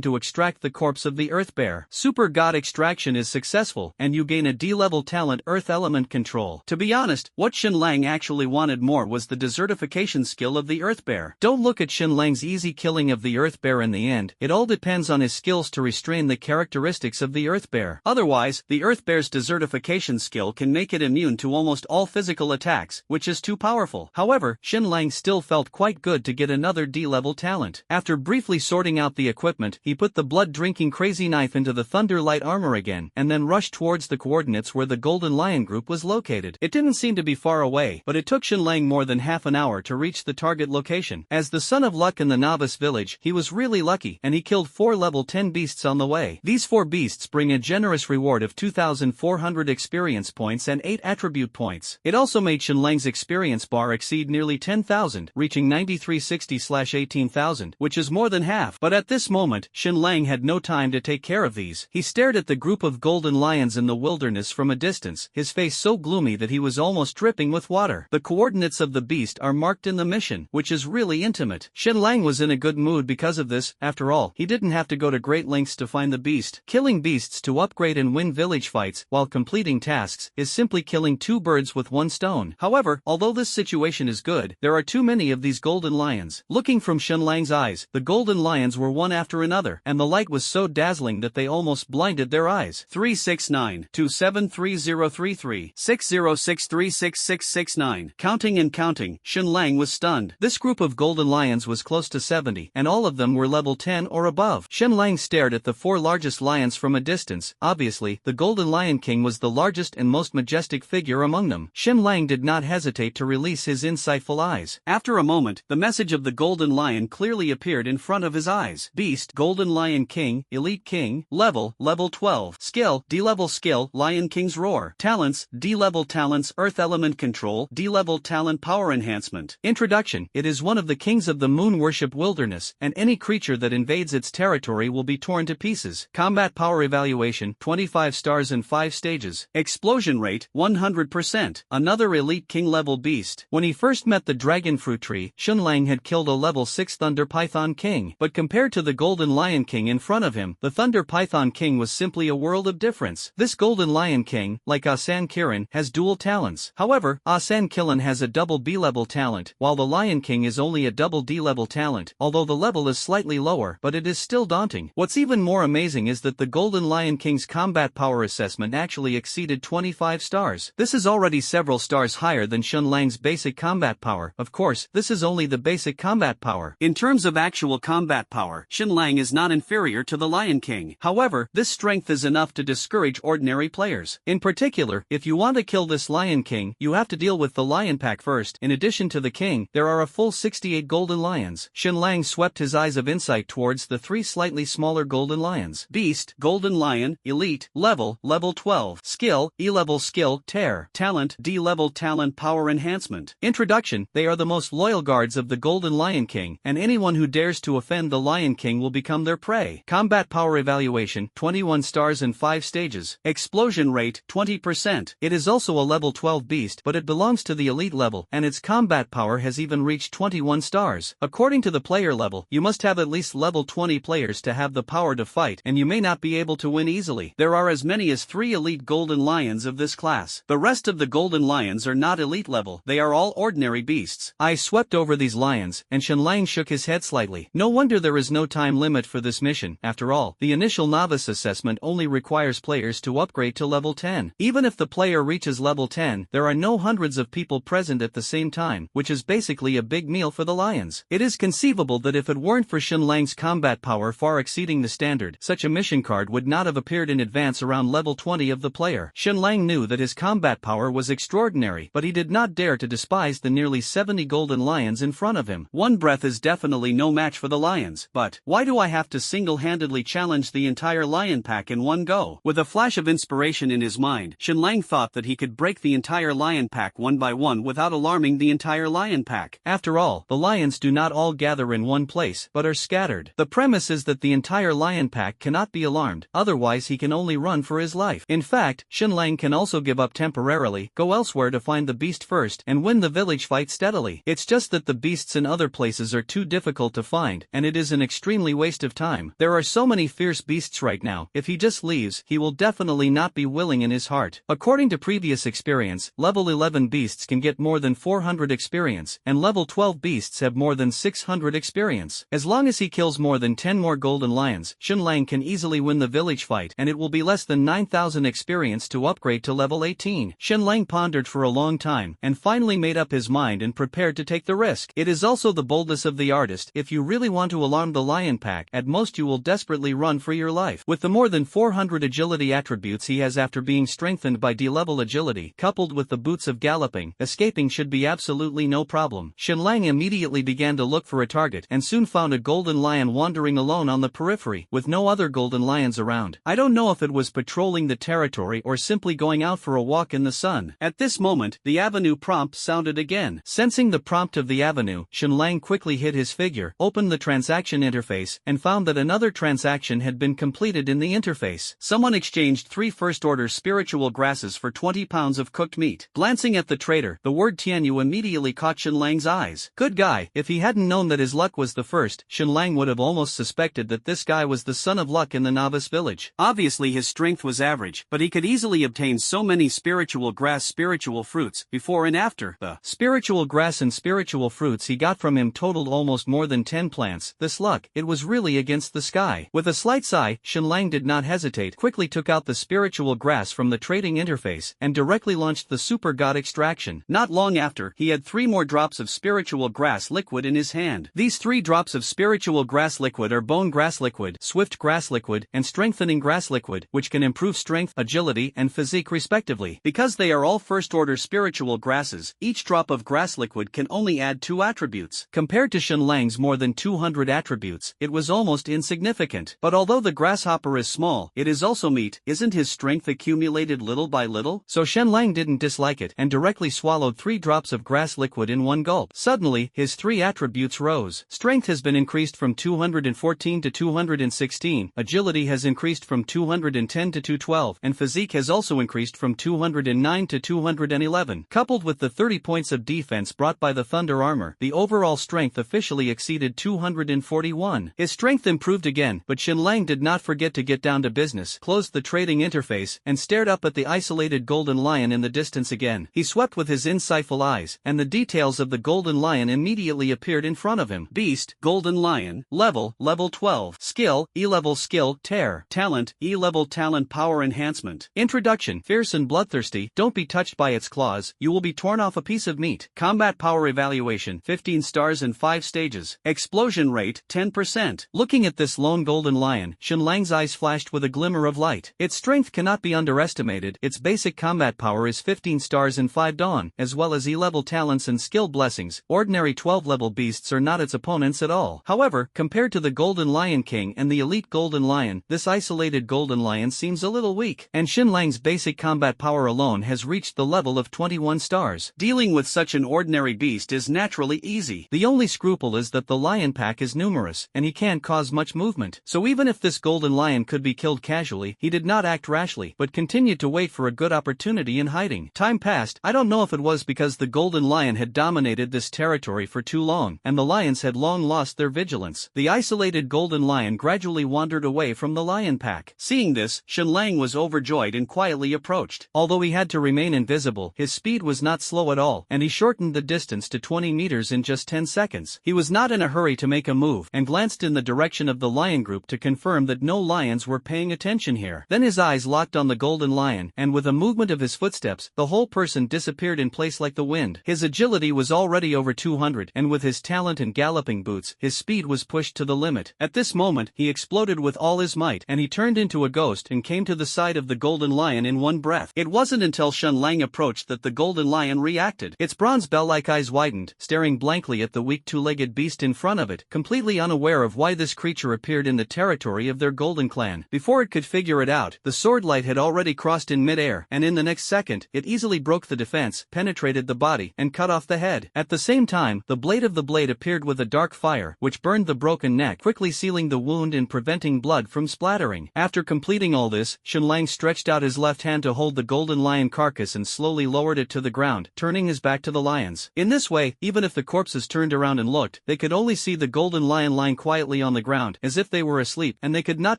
to extract the corpse of the Earth Bear. Super God extraction is successful, and you gain a D-level talent Earth Element Control. To be honest, what Shen Lang actually wanted more was the desertification skill of the Earth Bear. Don't look at Shen Lang's easy killing of the Earth Bear in the end. It all depends on his skills to restrain the character characteristics of the Earth Bear. Otherwise, the Earth Bear's desertification skill can make it immune to almost all physical attacks, which is too powerful. However, Xinlang still felt quite good to get another D-level talent. After briefly sorting out the equipment, he put the blood-drinking crazy knife into the Thunder Light armor again, and then rushed towards the coordinates where the Golden Lion group was located. It didn't seem to be far away, but it took Xinlang more than half an hour to reach the target location. As the son of luck in the novice village, he was really lucky, and he killed 4 level 10 beasts on the way. These 4 beasts bring a generous reward of 2,400 experience points and 8 attribute points. It also made Xinlang's experience bar exceed nearly 10,000, reaching 9360/18,000, which is more than half. But at this moment, Xinlang had no time to take care of these. He stared at the group of golden lions in the wilderness from a distance, his face so gloomy that he was almost dripping with water. The coordinates of the beast are marked in the mission, which is really intimate. Xinlang was in a good mood because of this. After all, he didn't have to go to great lengths to find the beast. Killing beasts to upgrade and win village fights while completing tasks is simply killing 2 birds with 1 stone. However, although this situation is good, there are too many of these golden lions. Looking from Xinlang's eyes, the golden lions were one after another, and the light was so dazzling that they almost blinded their eyes. 369-273033 60636669. Counting and counting, Xinlang was stunned. This group of golden lions was close to 70, and all of them were level 10 or above. Xinlang stared at the 4 largest lions from a distance. Obviously, the Golden Lion King was the largest and most majestic figure among them. Xinlang did not hesitate to release his insightful eyes. After a moment, the message of the Golden Lion clearly appeared in front of his eyes. Beast, Golden Lion King, Elite King, level 12. Skill, D-level skill, Lion King's Roar. Talents, D-level talents, Earth Element Control, D-level talent Power Enhancement. Introduction: it is one of the kings of the moon worship wilderness, and any creature that invades its territory will be torn to pieces. Combat power evaluation, 25 stars and 5 stages. Explosion rate, 100%. Another Elite King level beast. When he first met the Dragon Fruit Tree, Xinlang had killed a level 6 Thunder Python King, but compared to the Golden Lion King in front of him, the Thunder Python King was simply a world of difference. This Golden Lion King, like Asan Kirin, has dual talents. However, Asan Kirin has a double B-level talent, while the Lion King is only a double D-level talent, although the level is slightly lower, but it is still daunting. What's even more amazing is that the Golden Lion King's combat power assessment actually exceeded 25 stars. This is already several stars higher than Xinlang's basic combat power. Of course, this is only the basic combat power. In terms of actual combat power, Xinlang is not inferior to the Lion King. However, this strength is enough to discourage ordinary players. In particular, if you want to kill this Lion King, you have to deal with the Lion Pack first. In addition to the King, there are a full 68 golden lions. Xinlang swept his eyes of insight towards the 3 slightly smaller golden lions. Beast, Golden Lion, Elite, level 12. Skill, E-level skill, Tear. Talent, D-level talent Power Enhancement. Introduction: they are the most loyal guards of the Golden Lion King, and anyone who dares to offend the Lion King will become their prey. Combat power evaluation, 21 stars and 5 stages. Explosion rate, 20%. It is also a level 12 beast, but it belongs to the elite level, and its combat power has even reached 21 stars. According to the player level, you must have at least level 20 players to have the power to fight, and you may not be able to win easily. There are as many as 3 elite golden lions of this class. The rest of the golden lions are not elite level, they are all ordinary beasts. I swept over these lions, and Xinlang shook his head slightly. No wonder there is no time limit for this mission. After all, the initial novice assessment only requires players to upgrade to level 10. Even if the player reaches level 10, there are no hundreds of people present at the same time, which is basically a big meal for the lions. It is conceivable that if it weren't for Xinlang's combat power far exceeding the standard, such a mission card would not have appeared in advance around level 20 of the player. Xinlang knew that his combat power was extraordinary, but he did not dare to despise the nearly 70 golden lions in front of him. One breath is definitely no match for the lions, but why do I have to single-handedly challenge the entire lion pack in one go? With a flash of inspiration in his mind, Xinlang thought that he could break the entire lion pack one by one without alarming the entire lion pack. After all, the lions do not all gather in one place, but are scattered. The premise is that the entire lion pack cannot be alarmed, otherwise he can only run for his life. In fact, Xinlang can also give up temporarily, go elsewhere to find the beast first, and win the village fight steadily. It's just that the beasts in other places are too difficult to find, and it is an extremely waste of time. There are so many fierce beasts right now, if he just leaves, he will definitely not be willing in his heart. According to previous experience, level 11 beasts can get more than 400 experience, and level 12 beasts have more than 600 experience. As long as he kills more than 10 more golden lions, Xinlang can easily win the village fight and it will be less than 9,000 experience to upgrade to level 18. Shenlang pondered for a long time and finally made up his mind and prepared to take the risk. It is also the boldness of the artist. If you really want to alarm the lion pack, at most you will desperately run for your life. With the more than 400 agility attributes he has after being strengthened by D-level agility, coupled with the boots of galloping, escaping should be absolutely no problem. Shenlang immediately began to look for a target and soon found a golden lion wandering alone on the periphery, with no other golden lions around. I don't know if it was patrolling the territory or simply going out for a walk in the sun. At this moment, the avenue prompt sounded again. Sensing the prompt of the avenue, Shenlang quickly hid his figure, opened the transaction interface, and found that another transaction had been completed in the interface. Someone exchanged 3 first-order spiritual grasses for 20 pounds of cooked meat. Glancing at the trader, the word Tianyu immediately caught Shenlang's eyes. Good guy. If he hadn't known that his luck was the first, Shenlang would have almost suspected that this guy was the son of luck in the novice village. Obviously his strength was average, but he could easily obtain so many spiritual grass spiritual fruits, before and after. The spiritual grass and spiritual fruits he got from him totaled almost more than 10 plants. This luck, it was really against the sky. With a slight sigh, Shenlang did not hesitate, quickly took out the spiritual grass from the trading interface, and directly launched the super god extraction. Not long after, he had 3 more drops of spiritual grass liquid in his hand. These 3 drops of spiritual grass liquid are bone grass liquid, swift grass liquid, and strengthening grass liquid, which can improve strength, agility, and physique respectively. Because they are all first-order spiritual grasses, each drop of grass liquid can only add 2 attributes. Compared to Shenlang's more than 200 attributes, it was almost insignificant. But although the grasshopper is small, it is also meat. Isn't his strength accumulated little by little? So Shenlang didn't dislike it and directly swallowed 3 drops of grass liquid in one gulp. Suddenly, his 3 attributes rose. Strength has been increased from 214 to 216, agility has increased from 210 to 212, and physique has also increased from 209 to 211. Coupled with the 30 points of defense brought by the thunder armor, the overall strength officially exceeded 241. His strength improved again, but Shenlang did not forget to get down to business, closed the trading interface, and stared up at the isolated golden lion in the distance again. He swept with his insightful eyes, and the details of the golden lion immediately appeared in front of him. Beast, golden lion, level 12, skill, E-level skill, tear, talent, E-level talent power enhancement. Introduction, fierce and bloodthirsty, don't be touched by its claws, you will be torn off a piece of meat. Combat power evaluation, 15 stars and 5 stages. Explosion rate, 10%. Looking at this lone golden lion, Shenlang's eyes flashed with a glimmer of light. Its strength cannot be underestimated, its basic combat power is 15 stars and 5 dawn, as well as E-level talents and skill blessings. Ordinary 12-level beasts are not its opponents at all. However, compared to the Golden Lion King and the elite Golden Lion, this isolated Golden Lion seems a little weak, and Shenlang's basic combat power alone has reached the level of 21 stars. Dealing with such an ordinary beast is naturally easy. The only scruple is that the lion pack is numerous, and he can't cause much movement. So even if this Golden Lion could be killed casually, he did not act rashly, but continued to wait for a good opportunity in hiding. Time passed. I don't know if it was because the Golden Lion had dominated this territory for too long, and the lions had long lost their vigilance. The isolated Golden Lion gradually wandered away from the lion pack. Seeing this, Shenlang was overjoyed and quietly approached. Although he had to remain invisible, his speed was not slow at all, and he shortened the distance to 20 meters in just 10 seconds. He was not in a hurry to make a move, and glanced in the direction of the lion group to confirm that no lions were paying attention here. Then his eyes locked on the Golden Lion, and with a movement of his footsteps, the whole person disappeared in place like the wind. His agility was already over 200, and with his talent and galloping boots, his speed was pushed to the limit. At this moment, he exploded with all his might, and he turned into a ghost and came to the side of the Golden Lion in one breath. It wasn't until Shenlang approached that the Golden Lion reacted. Its bronze bell-like eyes widened, staring blankly at the weak two-legged beast in front of it, completely unaware of why this creature appeared in the territory of their Golden Clan. Before it could figure it out, the sword light had already crossed in mid-air, and in the next second, it easily broke the defense, penetrated the body, and cut off the head. At the same time, the blade of the blade appeared with a dark fire, which burned the broken neck, quickly sealing the wound and preventing blood from splattering. After completing all this, Shenlang stretched out his left hand to hold the Golden Lion carcass and slowly lowered it to the ground, turning his back to the lions. In this way, even if the corpses turned around and looked, they could only see the Golden Lion lying quietly on the ground, as if they were asleep, and they could not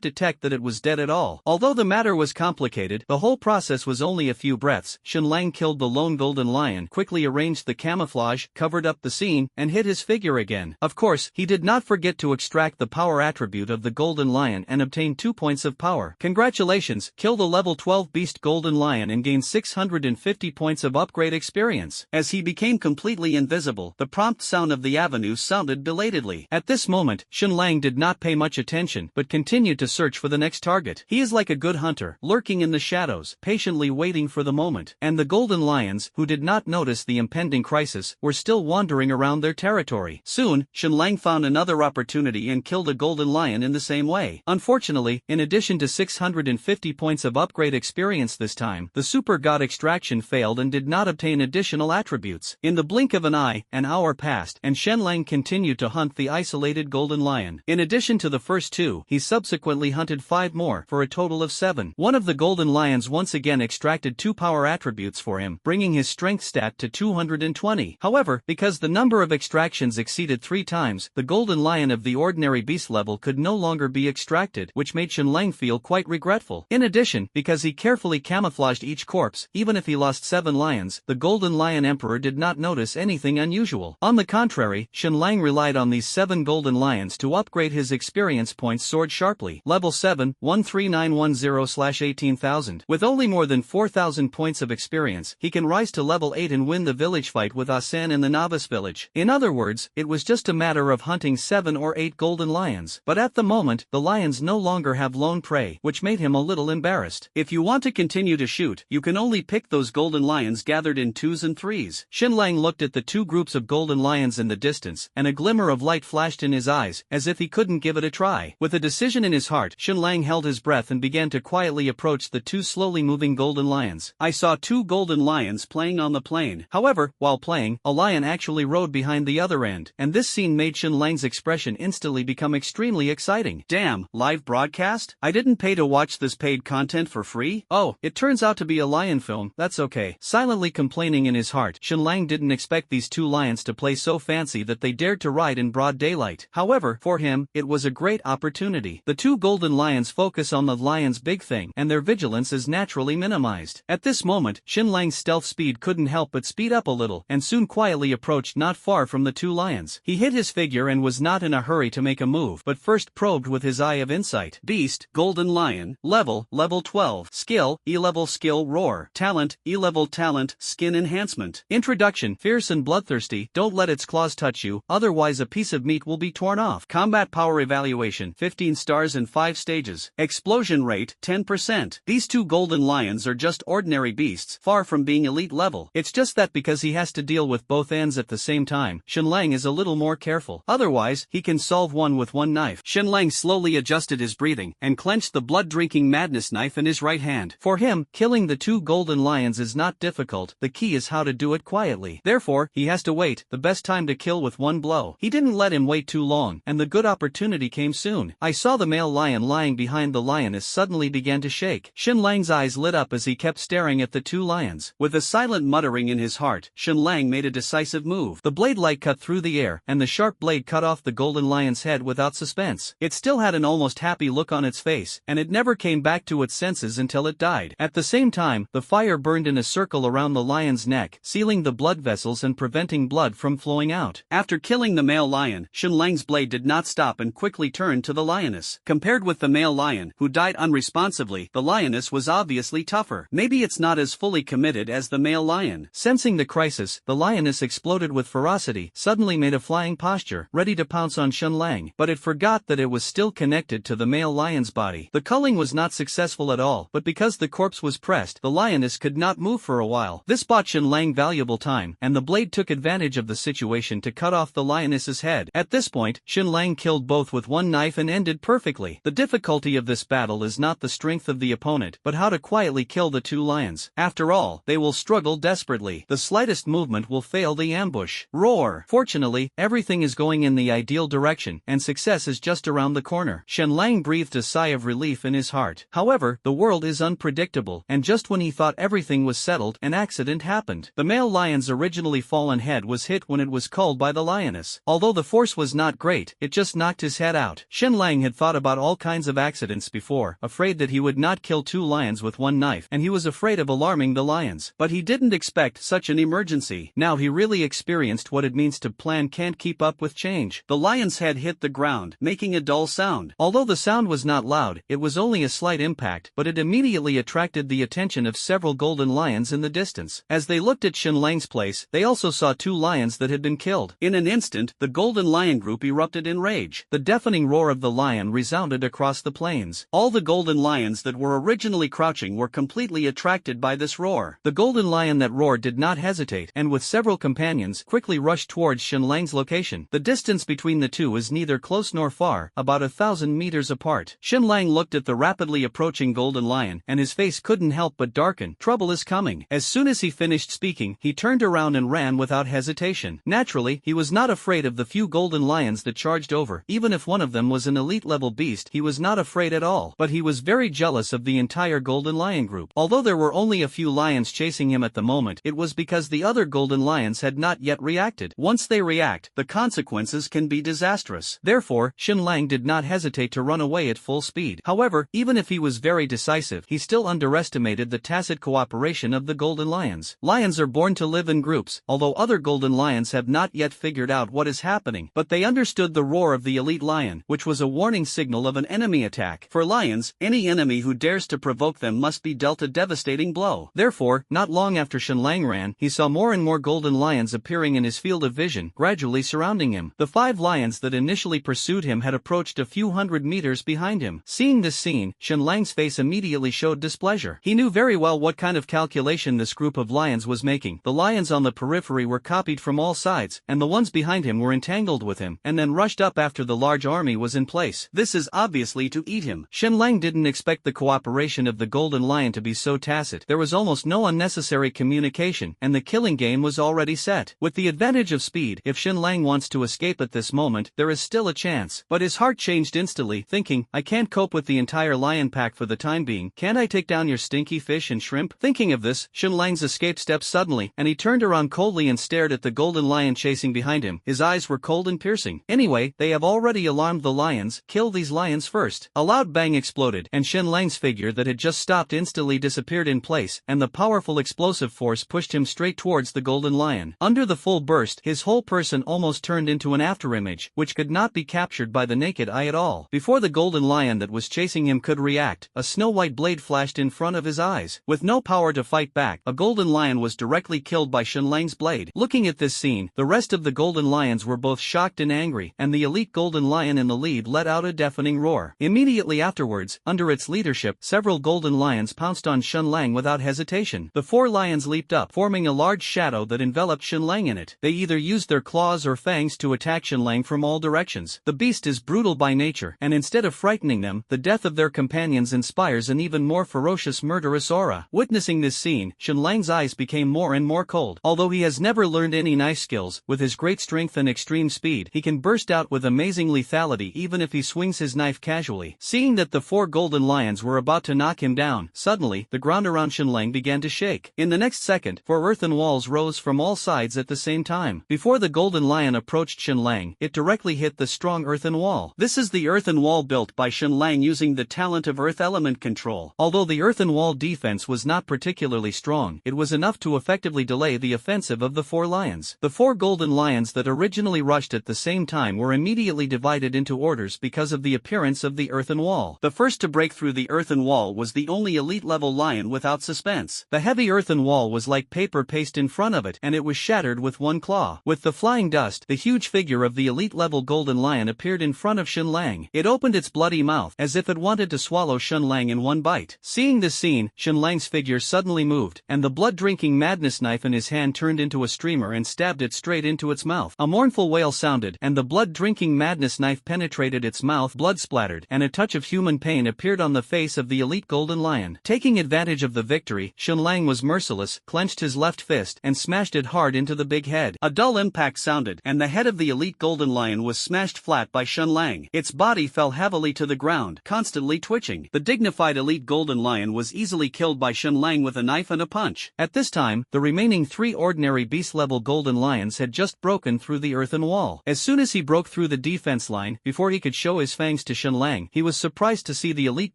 detect that it was dead at all. Although the matter was complicated, the whole process was only a few breaths. Shenlang killed the lone Golden Lion, quickly arranged the camouflage, covered up the scene, and hid his figure again. Of course, he did not forget to extract the power attribute of the Golden Lion lion and obtain 2 points of power. Congratulations, kill the level 12 beast golden lion and gain 650 points of upgrade experience. As he became completely invisible, the prompt sound of the avenue sounded belatedly. At this moment, Xunlang did not pay much attention but continued to search for the next target. He is like a good hunter, lurking in the shadows, patiently waiting for the moment. And the golden lions, who did not notice the impending crisis, were still wandering around their territory. Soon, Xunlang found another opportunity and killed a golden lion in the same way. Unfortunately, in addition to 650 points of upgrade experience this time, the super god extraction failed and did not obtain additional attributes. In the blink of an eye, an hour passed, and Xunlang continued to hunt the isolated golden lion. In addition to the first 2, he subsequently hunted 5 more, for a total of 7. One of the golden lions once again extracted 2 power attributes for him, bringing his strength stat to 220. However, because the number of extractions exceeded 3 times, the golden lion of the ordinary beast level could no longer be extracted, which made Xunlang feel quite regretful. In addition, because he carefully camouflaged each corpse, even if he lost 7 lions, the golden lion emperor did not notice anything unusual. On the contrary, Xunlang relied on these 7 golden lions to upgrade his experience points soared sharply. Level 7, 13910/18,000. With only more than 4,000 points of experience, he can rise to level 8 and win the village fight with Asan in the novice village. In other words, it was just a matter of hunting 7 or 8 golden lions. But at the moment, the lions no longer have lone prey, which made him a little embarrassed. If you want to continue to shoot, you can only pick those golden lions gathered in 2s and 3s. Xunlang looked at the 2 groups of golden lions in the distance, and a glimmer of light flashed in his eyes, as if he couldn't give it a try. With a decision in his heart, Xunlang held his breath and began to quietly approach the 2 slowly moving golden lions. I saw 2 golden lions playing on the plain. However, while playing, a lion actually rode behind the other end, and this scene made Xunlang's expression instantly become extremely exciting. Damn, live broadcast? I didn't pay to watch this paid content for free? Oh, it turns out to be a lion film, that's okay. Silently complaining in his heart, Xunlang didn't expect these 2 lions to play so fancy that they dared to ride in broad daylight. However, for him, it was a great opportunity. The 2 golden lions focus on the lion's big thing, and their vigilance is naturally minimized. At this moment, Xunlang's stealth speed couldn't help but speed up a little, and soon quietly approached not far from the 2 lions. He hid his figure and was not in a hurry to make a move, but first probed with his eye of insight. Beast, golden lion, level 12, skill, E-level skill roar, talent, E-level talent, skin enhancement. Introduction, fierce and bloodthirsty, don't let its claws touch you, otherwise a piece of meat will be torn off. Combat power evaluation, 15 stars and 5 stages. Explosion rate, 10%. These 2 golden lions are just ordinary beasts, far from being elite level. It's just that because he has to deal with both ends at the same time, Xunlang is a little more careful. Otherwise, he can solve one with one knife. Xunlang slowly adjusted his breathing, and clenched the blood-drinking madness knife in his right hand. For him, killing the 2 golden lions is not difficult, the key is how to do it quietly. Therefore, he has to wait, the best time to kill with one blow. He didn't let him wait too long, and the good opportunity came soon. I saw the male lion lying behind the lioness suddenly began to shake. Xunlang's eyes lit up as he kept staring at the 2 lions. With a silent muttering in his heart, Xunlang made a decisive move. The blade light cut through the air, and the sharp blade cut off the golden lion's head without suspense. It still had an almost happy look on its face, and it never came back to its senses until it died. At the same time, the fire burned in a circle around the lion's neck, sealing the blood vessels and preventing blood from flowing out. After killing the male lion, Xunlang's blade did not stop and quickly turned to the lioness. Compared with the male lion, who died unresponsively, the lioness was obviously tougher. Maybe it's not as fully committed as the male lion. Sensing the crisis, the lioness exploded with ferocity, suddenly made a flying posture, ready to pounce on Xunlang, but it forgot that it was still connected to the male lion's body. The culling was not successful at all, but because the corpse was pressed, the lioness could not move for a while. This bought Xunlang valuable time, and the blade took advantage of the situation to cut off the lioness's head. At this point, Xunlang killed both with one knife and ended perfectly. The difficulty of this battle is not the strength of the opponent, but how to quietly kill the 2 lions. After all, they will struggle desperately. The slightest movement will fail the ambush. Roar! Fortunately, everything is going in the ideal direction, and success is just around the corner. Xunlang breathed a sigh of relief in his heart. However, the world is unpredictable, and just when he thought everything was settled, an accident happened. The male lion's originally fallen head was hit when it was culled by the lioness. Although the force was not great, it just knocked his head out. Xunlang had thought about all kinds of accidents before, afraid that he would not kill 2 lions with one knife, and he was afraid of alarming the lions. But he didn't expect such an emergency. Now he really experienced what it means to plan can't keep up with change. The lion's head hit the ground, making a dull sound. Although the sound was not loud, it was only a slight impact, but it immediately attracted the attention of several golden lions in the distance. As they looked at Shen Lang's place, they also saw 2 lions that had been killed. In an instant, the golden lion group erupted in rage. The deafening roar of the lion resounded across the plains. All the golden lions that were originally crouching were completely attracted by this roar. The golden lion that roared did not hesitate, and with several companions, quickly rushed towards Shen Lang's location. The distance between the two is neither close nor far, about 1,000 meters apart. Shen Lang looked at the rapidly approaching golden lion, and his face couldn't help but darken. Trouble is coming. As soon as he finished speaking, he turned around and ran without hesitation. Naturally, he was not afraid of the few golden lions that charged over. Even if one of them was an elite-level beast, he was not afraid at all. But he was very jealous of the entire golden lion group. Although there were only a few lions chasing him at the moment, it was because the other golden lions had not yet reacted. Once they react, the consequences can be disastrous. Therefore, Shen Lang did not hesitate to run away at full speed. However, even if he was very decisive, he still underestimated the tacit cooperation of the golden lions. Lions are born to live in groups, although other golden lions have not yet figured out what is happening, but they understood the roar of the elite lion, which was a warning signal of an enemy attack. For lions, any enemy who dares to provoke them must be dealt a devastating blow. Therefore, not long after Shen Lang ran, he saw more and more golden lions appearing in his field of vision, gradually surrounding him. The 5 lions that initially pursued him had approached a few hundred meters behind him. Seeing this scene, Shen Lang's face immediately showed displeasure. He knew very well what kind of calculation this group of lions was making. The lions on the periphery were copied from all sides, and the ones behind him were entangled with him, and then rushed up after the large army was in place. This is obviously to eat him. Shen Lang didn't expect the cooperation of the golden lion to be so tacit. There was almost no unnecessary communication, and the killing game was already set. With the advantage of speed, if Shen Lang wants to escape at this moment, there is still a chance. But his heart changed instantly, thinking, I can't cope with the entire lion pack for the time being. Can't I take down your stinky fish and shrimp? Thinking of this, Shen Lang's escape stepped suddenly, and he turned around coldly and stared at the golden lion chasing behind him. His eyes were cold and piercing. Anyway, they have already alarmed the lions. Kill these lions first. A loud bang exploded, and Shen Lang's figure that had just stopped instantly disappeared in place, and the powerful explosive force pushed him straight towards the golden lion. Under the full burst, his whole person almost turned into an afterimage, which could not be captured by the naked eye at all. Before the golden lion that was chasing him could react, a snow-white blade flashed in front of his eyes. With no power to fight back, a golden lion was directly killed by Shen Lang's blade. Looking at this scene, the rest of the golden lions were both shocked and angry, and the elite golden lion in the lead let out a deafening roar. Immediately afterwards, under its leadership, several golden lions pounced on Shen Lang without hesitation. The 4 lions leaped up, forming a large shadow that enveloped Shen Lang in it. They either used their claws or fangs to attack Shen Lang from all directions. The beast is brutal by nature, and instead of frightening them, the death of their companions inspires an even more ferocious murderous aura. Witnessing this scene, Shen Lang's eyes became more and more cold. Although he has never learned any knife skills, with his great strength and extreme speed, he can burst out with amazing lethality even if he swings his knife casually. Seeing that the 4 golden lions were about to knock him down, suddenly, the ground around Shen Lang began to shake. In the next second, 4 earthen walls rose from all sides at the same time. Before the golden lion approached Shen Lang, it directly hit the strong earthen wall. This is the earthen wall built by Shen Lang using the talent of earth element control. Although the earthen wall defense was not particularly strong, it was enough to effectively delay the offensive of the 4 lions. The 4 golden lions that originally rushed at the same time were immediately divided into orders because of the appearance of the earthen wall. The first to break through the earthen wall was the only elite-level lion without suspense. The heavy earthen wall was like paper paste in front of it, and it was shattered with one claw. With the flying dust, the huge figure of the elite-level golden lion appeared in front of Shen Lang. It opened its bloody mouth, as if it wanted to swallow Shen Lang in one bite. Seeing this scene, Shen Lang's figure suddenly moved, and the blood-drinking madness knife in his hand turned into a streamer and stabbed it straight into its mouth. A mournful wail sounded, and the blood-drinking madness knife penetrated its mouth. Blood splattered, and a touch of human pain appeared on the face of the elite golden lion. Taking advantage of the victory, Shen Lang was merciless, clenched his left fist, and smashed it hard into the big head. A dull impact sounded, and the head of the elite golden lion was smashed flat by Shen Lang. Its body fell heavily to the ground, constantly twitching. The dignified elite golden lion was easily killed by Shen Lang with a knife and a punch. At this time, the remaining 3 ordinary beast-level golden lions had just broken through the earthen wall. As soon as he broke through the defense line, before he could show his fangs to Shen Lang, he was surprised to see the elite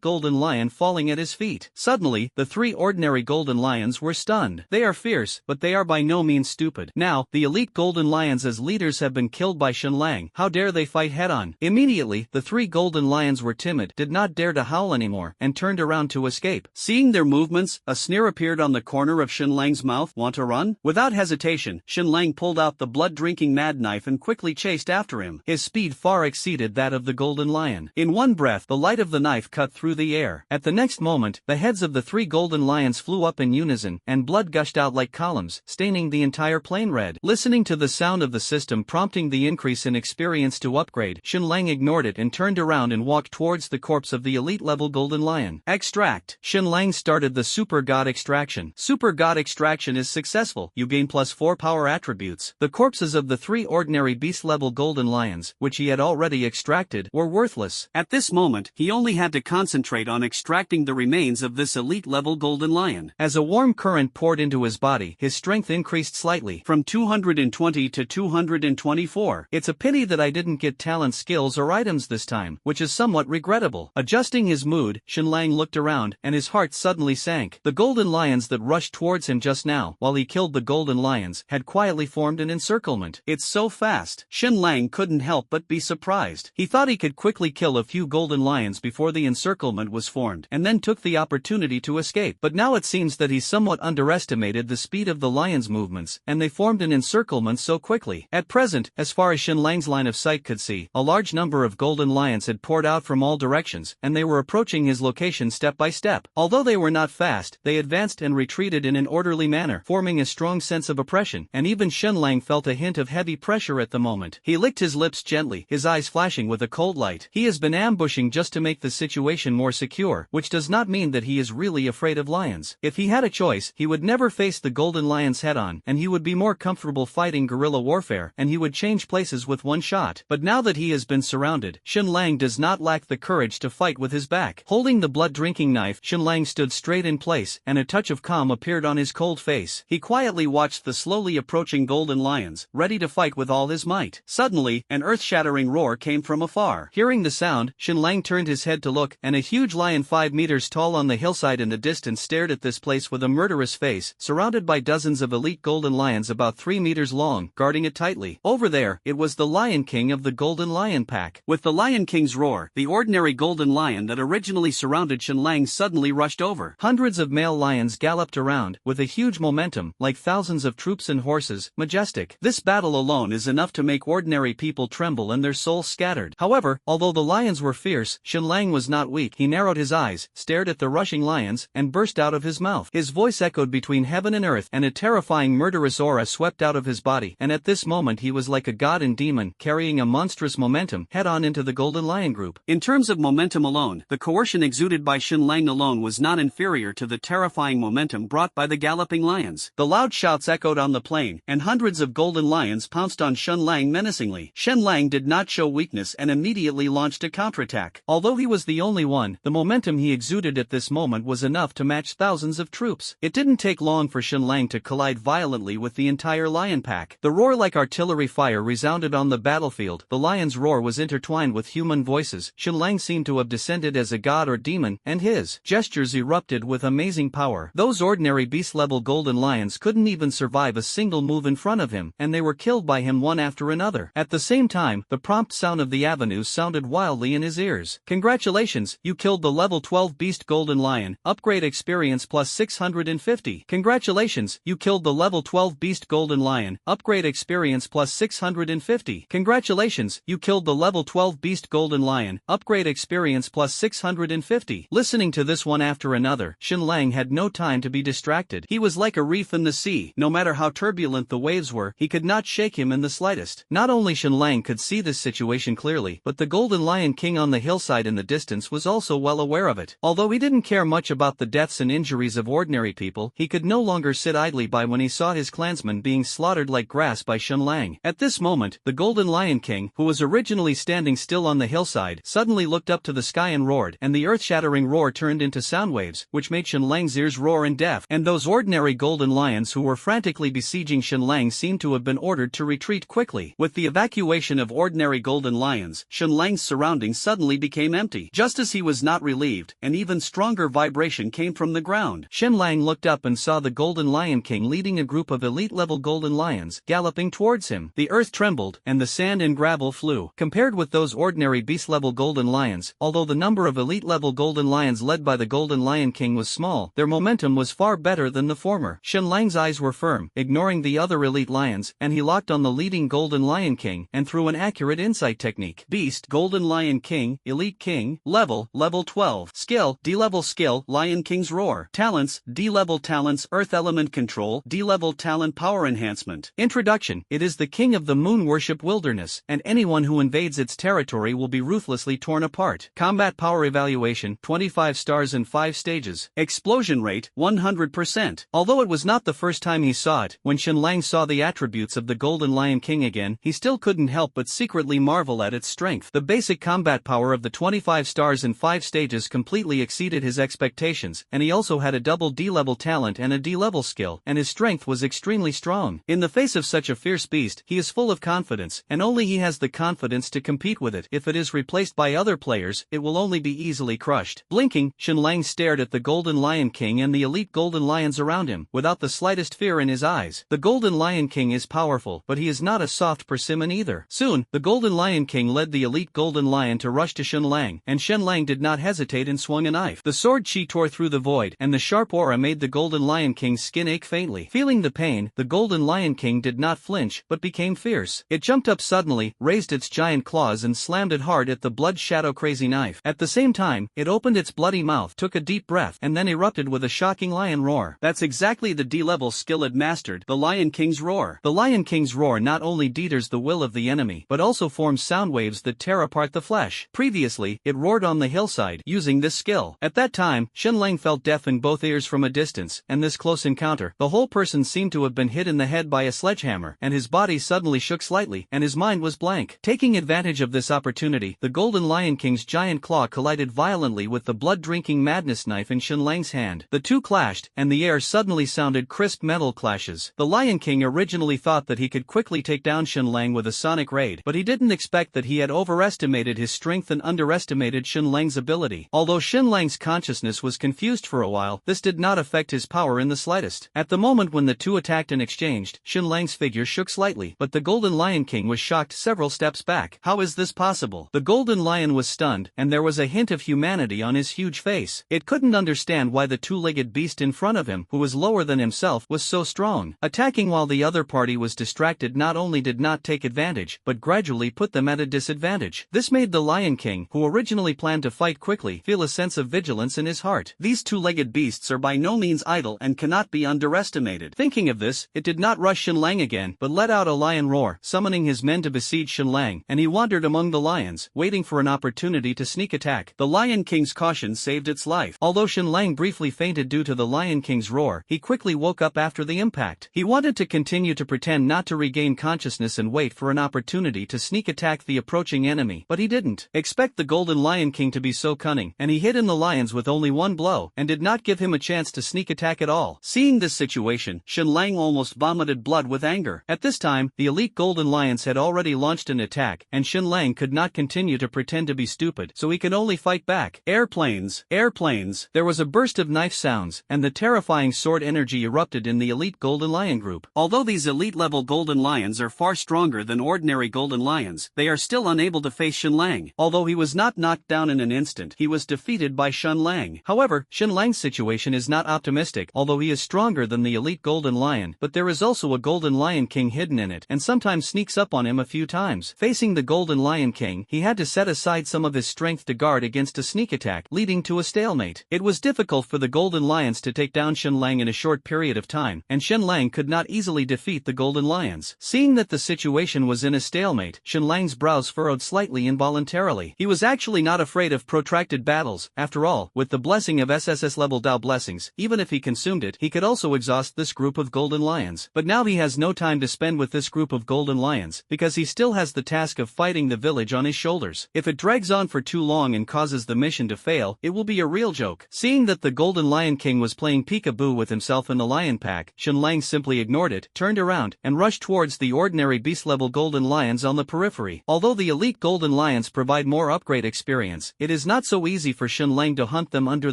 golden lion falling at his feet. Suddenly, the 3 ordinary golden lions were stunned. They are fierce, but they are by no means stupid. Now, the elite golden lions as leaders have been killed by Shen Lang. How dare they fight head-on? Immediately, the 3 three golden lions were timid, did not dare to howl anymore, and turned around to escape. Seeing their movements, a sneer appeared on the corner of Shen Lang's mouth. Want to run? Without hesitation, Shen Lang pulled out the blood-drinking mad knife and quickly chased after him. His speed far exceeded that of the golden lion. In one breath, the light of the knife cut through the air. At the next moment, the heads of the three golden lions flew up in unison, and blood gushed out like columns, staining the entire plain red. Listening to the sound of the system prompting the increase in experience to upgrade, Shen Lang ignored it and turned around and walked towards the corpse of the elite-level golden lion. Extract. Shen Lang started the Super God extraction. Super God extraction is successful. You gain +4 power attributes. The corpses of the three ordinary beast-level golden lions, which he had already extracted, were worthless. At this moment, he only had to concentrate on extracting the remains of this elite-level golden lion. As a warm current poured into his body, his strength increased slightly, from 220 to 224. It's a pity that I didn't get talent skills or items this time, which is somewhat regrettable. Adjusting his mood, Shen Lang looked around, and his heart suddenly sank. The golden lions that rushed towards him just now, while he killed the golden lions, had quietly formed an encirclement. It's so fast. Shen Lang couldn't help but be surprised. He thought he could quickly kill a few golden lions before the encirclement was formed, and then took the opportunity to escape. But now it seems that he somewhat underestimated the speed of the lions' movements, and they formed an encirclement so quickly. At present, as far as Shen Lang's line of sight could see, a large number of golden lions had poured out from all directions, and they were approaching his location step by step. Although they were not fast, they advanced and retreated in an orderly manner, forming a strong sense of oppression, and even Shen Lang felt a hint of heavy pressure at the moment. He licked his lips gently, his eyes flashing with a cold light. He has been ambushing just to make the situation more secure, which does not mean that he is really afraid of lions. If he had a choice, he would never face the golden lions head-on, and he would be more comfortable fighting guerrilla warfare, and he would change places with one shot. But now that he has been surrounded, Shen Lang does not lack the courage to fight with his back. Holding the blood-drinking knife, Shen Lang stood straight in place, and a touch of calm appeared on his cold face. He quietly watched the slowly approaching golden lions, ready to fight with all his might. Suddenly, an earth-shattering roar came from afar. Hearing the sound, Shen Lang turned his head to look, and a huge lion 5 meters tall on the hillside in the distance stared at this place with a murderous face, surrounded by dozens of elite golden lions about 3 meters long, guarding it tightly. Over there, it was the Lion King of the Golden Lion Pack. With the Lion King's roar, the ordinary golden lion that originally surrounded Shen Lang suddenly rushed over. Hundreds of male lions galloped around, with a huge momentum, like thousands of troops and horses, majestic. This battle alone is enough to make ordinary people tremble and their souls scattered. However, although the lions were fierce, Shen Lang was not weak. He narrowed his eyes, stared at the rushing lions, and burst out of his mouth. His voice echoed between heaven and earth, and a terrifying murderous aura swept out of his body, and at this moment he was like a god and demon, carrying a monstrous momentum, head-on into the golden lion group. In terms of momentum alone, the coercion exuded by Shen Lang alone was not inferior to the terrifying momentum brought by the galloping lions. The loud shouts echoed on the plain, and hundreds of golden lions pounced on Shen Lang menacingly. Shen Lang did not show weakness and immediately launched a counterattack. Although he was the only one, the momentum he exuded at this moment was enough to match thousands of troops. It didn't take long for Shen Lang to collide violently with the entire lion pack. The roar like artillery fire resounded on the battlefield. The lion's roar was intertwined with human voices. Shen Lang seemed to have descended as a god or demon, and his gestures erupted with amazing power. Those ordinary beast-level golden lions couldn't even survive a single move in front of him, and they were killed by him one after another. At the same time, the prompt sound of the avenues sounded wildly in his ears. Congratulations, you killed the level 12 beast golden lion, upgrade experience plus 650. Congratulations, you killed the level 12 beast golden lion, upgrade experience plus 650. Congratulations, you killed the level 12 beast golden lion, upgrade experience plus 650. Listening to this one after another, Shen Lang had no time to be distracted. He was like a reef in the sea. No matter how turbulent the waves were, he could not shake him in the slightest. Not only Shen Lang could see this situation clearly, but the golden lion king on the hillside in the distance was also well aware of it. Although he didn't care much about the deaths and injuries of ordinary people, he could no longer sit idly by when he saw his clansmen being slaughtered like grass by Shen Lang. At this moment, the golden lion king, who was originally standing still on the hillside, suddenly looked up to the sky and roared, and the earth-shattering roar turned into sound waves, which made Shen Lang's ears roar and deaf, and those ordinary golden lions who were frantically besieging Shen Lang seemed to have been ordered to retreat quickly. With the evacuation of ordinary golden lions, Shen Lang's surroundings suddenly became empty. Just as he was not relieved, an even stronger vibration came from the ground. Shen Lang looked up and saw the golden lion king leading a group of elite-level golden lions, galloping towards him. The earth trembled, and the sand and gravel flew. Compared with those ordinary ordinary beast-level golden lions. Although the number of elite-level golden lions led by the Golden Lion King was small, their momentum was far better than the former. Shenlang's eyes were firm, ignoring the other elite lions, and he locked on the leading Golden Lion King, and through an accurate insight technique. Beast, Golden Lion King, Elite King, Level, Level 12. Skill, D-level skill, Lion King's Roar. Talents, D-level talents, Earth Element Control, D-level talent Power Enhancement. Introduction, it is the king of the moon worship wilderness, and anyone who invades its territory will be ruthlessly torn apart. Combat power evaluation, 25 stars in 5 stages. Explosion rate, 100%. Although it was not the first time he saw it, when Shenlang saw the attributes of the Golden Lion King again, he still couldn't help but secretly marvel at its strength. The basic combat power of the 25 stars in 5 stages completely exceeded his expectations, and he also had a double D-level talent and a D-level skill, and his strength was extremely strong. In the face of such a fierce beast, he is full of confidence, and only he has the confidence to compete with it. If it is replaced by other players, it will only be easily crushed. Blinking, Shenlang stared at the Golden Lion King and the elite golden lions around him, without the slightest fear in his eyes. The Golden Lion King is powerful, but he is not a soft persimmon either. Soon, the Golden Lion King led the elite golden lion to rush to Shenlang, and Shenlang did not hesitate and swung a knife. The sword chi tore through the void, and the sharp aura made the Golden Lion King's skin ache faintly. Feeling the pain, the Golden Lion King did not flinch, but became fierce. It jumped up suddenly, raised its giant claws and slammed it hard at the blood shadow crazy knife. At the same time, it opened its bloody mouth, took a deep breath, and then erupted with a shocking lion roar. That's exactly the D-level skill it mastered, the Lion King's Roar. The Lion King's Roar not only deters the will of the enemy, but also forms sound waves that tear apart the flesh. Previously, it roared on the hillside, using this skill. At that time, Shenlang felt deaf in both ears from a distance, and this close encounter, the whole person seemed to have been hit in the head by a sledgehammer, and his body suddenly shook slightly, and his mind was blank. Taking advantage of this opportunity, the Golden Lion King's giant claw collided violently with the blood-drinking madness knife in Shenlang's hand. The two clashed, and the air suddenly sounded crisp metal clashes. The Lion King originally thought that he could quickly take down Shenlang with a sonic raid, but he didn't expect that he had overestimated his strength and underestimated Shenlang's ability. Although Shenlang's consciousness was confused for a while, this did not affect his power in the slightest. At the moment when the two attacked and exchanged, Shenlang's figure shook slightly, but the Golden Lion King was shocked several steps back. How is this possible? The Golden Lion was stunned, and there was a hint of humanity on his huge face. It couldn't understand why the two-legged beast in front of him, who was lower than himself, was so strong. Attacking while the other party was distracted not only did not take advantage, but gradually put them at a disadvantage. This made the Lion King, who originally planned to fight quickly, feel a sense of vigilance in his heart. These two-legged beasts are by no means idle and cannot be underestimated. Thinking of this, it did not rush Shenlang again, but let out a lion roar, summoning his men to besiege Shenlang, and he wandered among the lions, waiting for an opportunity to sneak attack. The Lion King's caution saved its life. Although Shenlang briefly fainted due to the Lion King's roar, he quickly woke up after the impact. He wanted to continue to pretend not to regain consciousness and wait for an opportunity to sneak attack the approaching enemy, but he didn't expect the Golden Lion King to be so cunning, and he hit in the lions with only one blow, and did not give him a chance to sneak attack at all. Seeing this situation, Shenlang almost vomited blood with anger. At this time, the elite golden lions had already launched an attack, and Shenlang could not continue to pretend to be stupid, so he could only fight back. Airplanes! Airplanes! There was a burst of knife sounds, and the terrifying sword energy erupted in the elite golden lion group. Although these elite-level golden lions are far stronger than ordinary golden lions, they are still unable to face Shenlang. Although he was not knocked down in an instant, he was defeated by Shenlang. However, Shenlang's situation is not optimistic. Although he is stronger than the elite golden lion, but there is also a Golden Lion King hidden in it, and sometimes sneaks up on him a few times. Facing the Golden Lion King, he had to set aside some of his strength to guard against a sneak attack, leading to a stalemate. It was difficult for the golden lions to take down Shenlang in a short period of time, and Shenlang could not easily defeat the golden lions. Seeing that the situation was in a stalemate, Shenlang's brows furrowed slightly involuntarily. He was actually not afraid of protracted battles. After all, with the blessing of SSS-level Dao blessings, even if he consumed it, he could also exhaust this group of golden lions. But now he has no time to spend with this group of golden lions, because he still has the task of fighting the village on his shoulders. If it drags on for too long and causes the mission to fail, it will be a real joke. Seeing that the Golden Lion King was playing peekaboo with himself in the lion pack, Shenlang simply ignored it, turned around, and rushed towards the ordinary beast-level golden lions on the periphery. Although the elite golden lions provide more upgrade experience, it is not so easy for Shenlang to hunt them under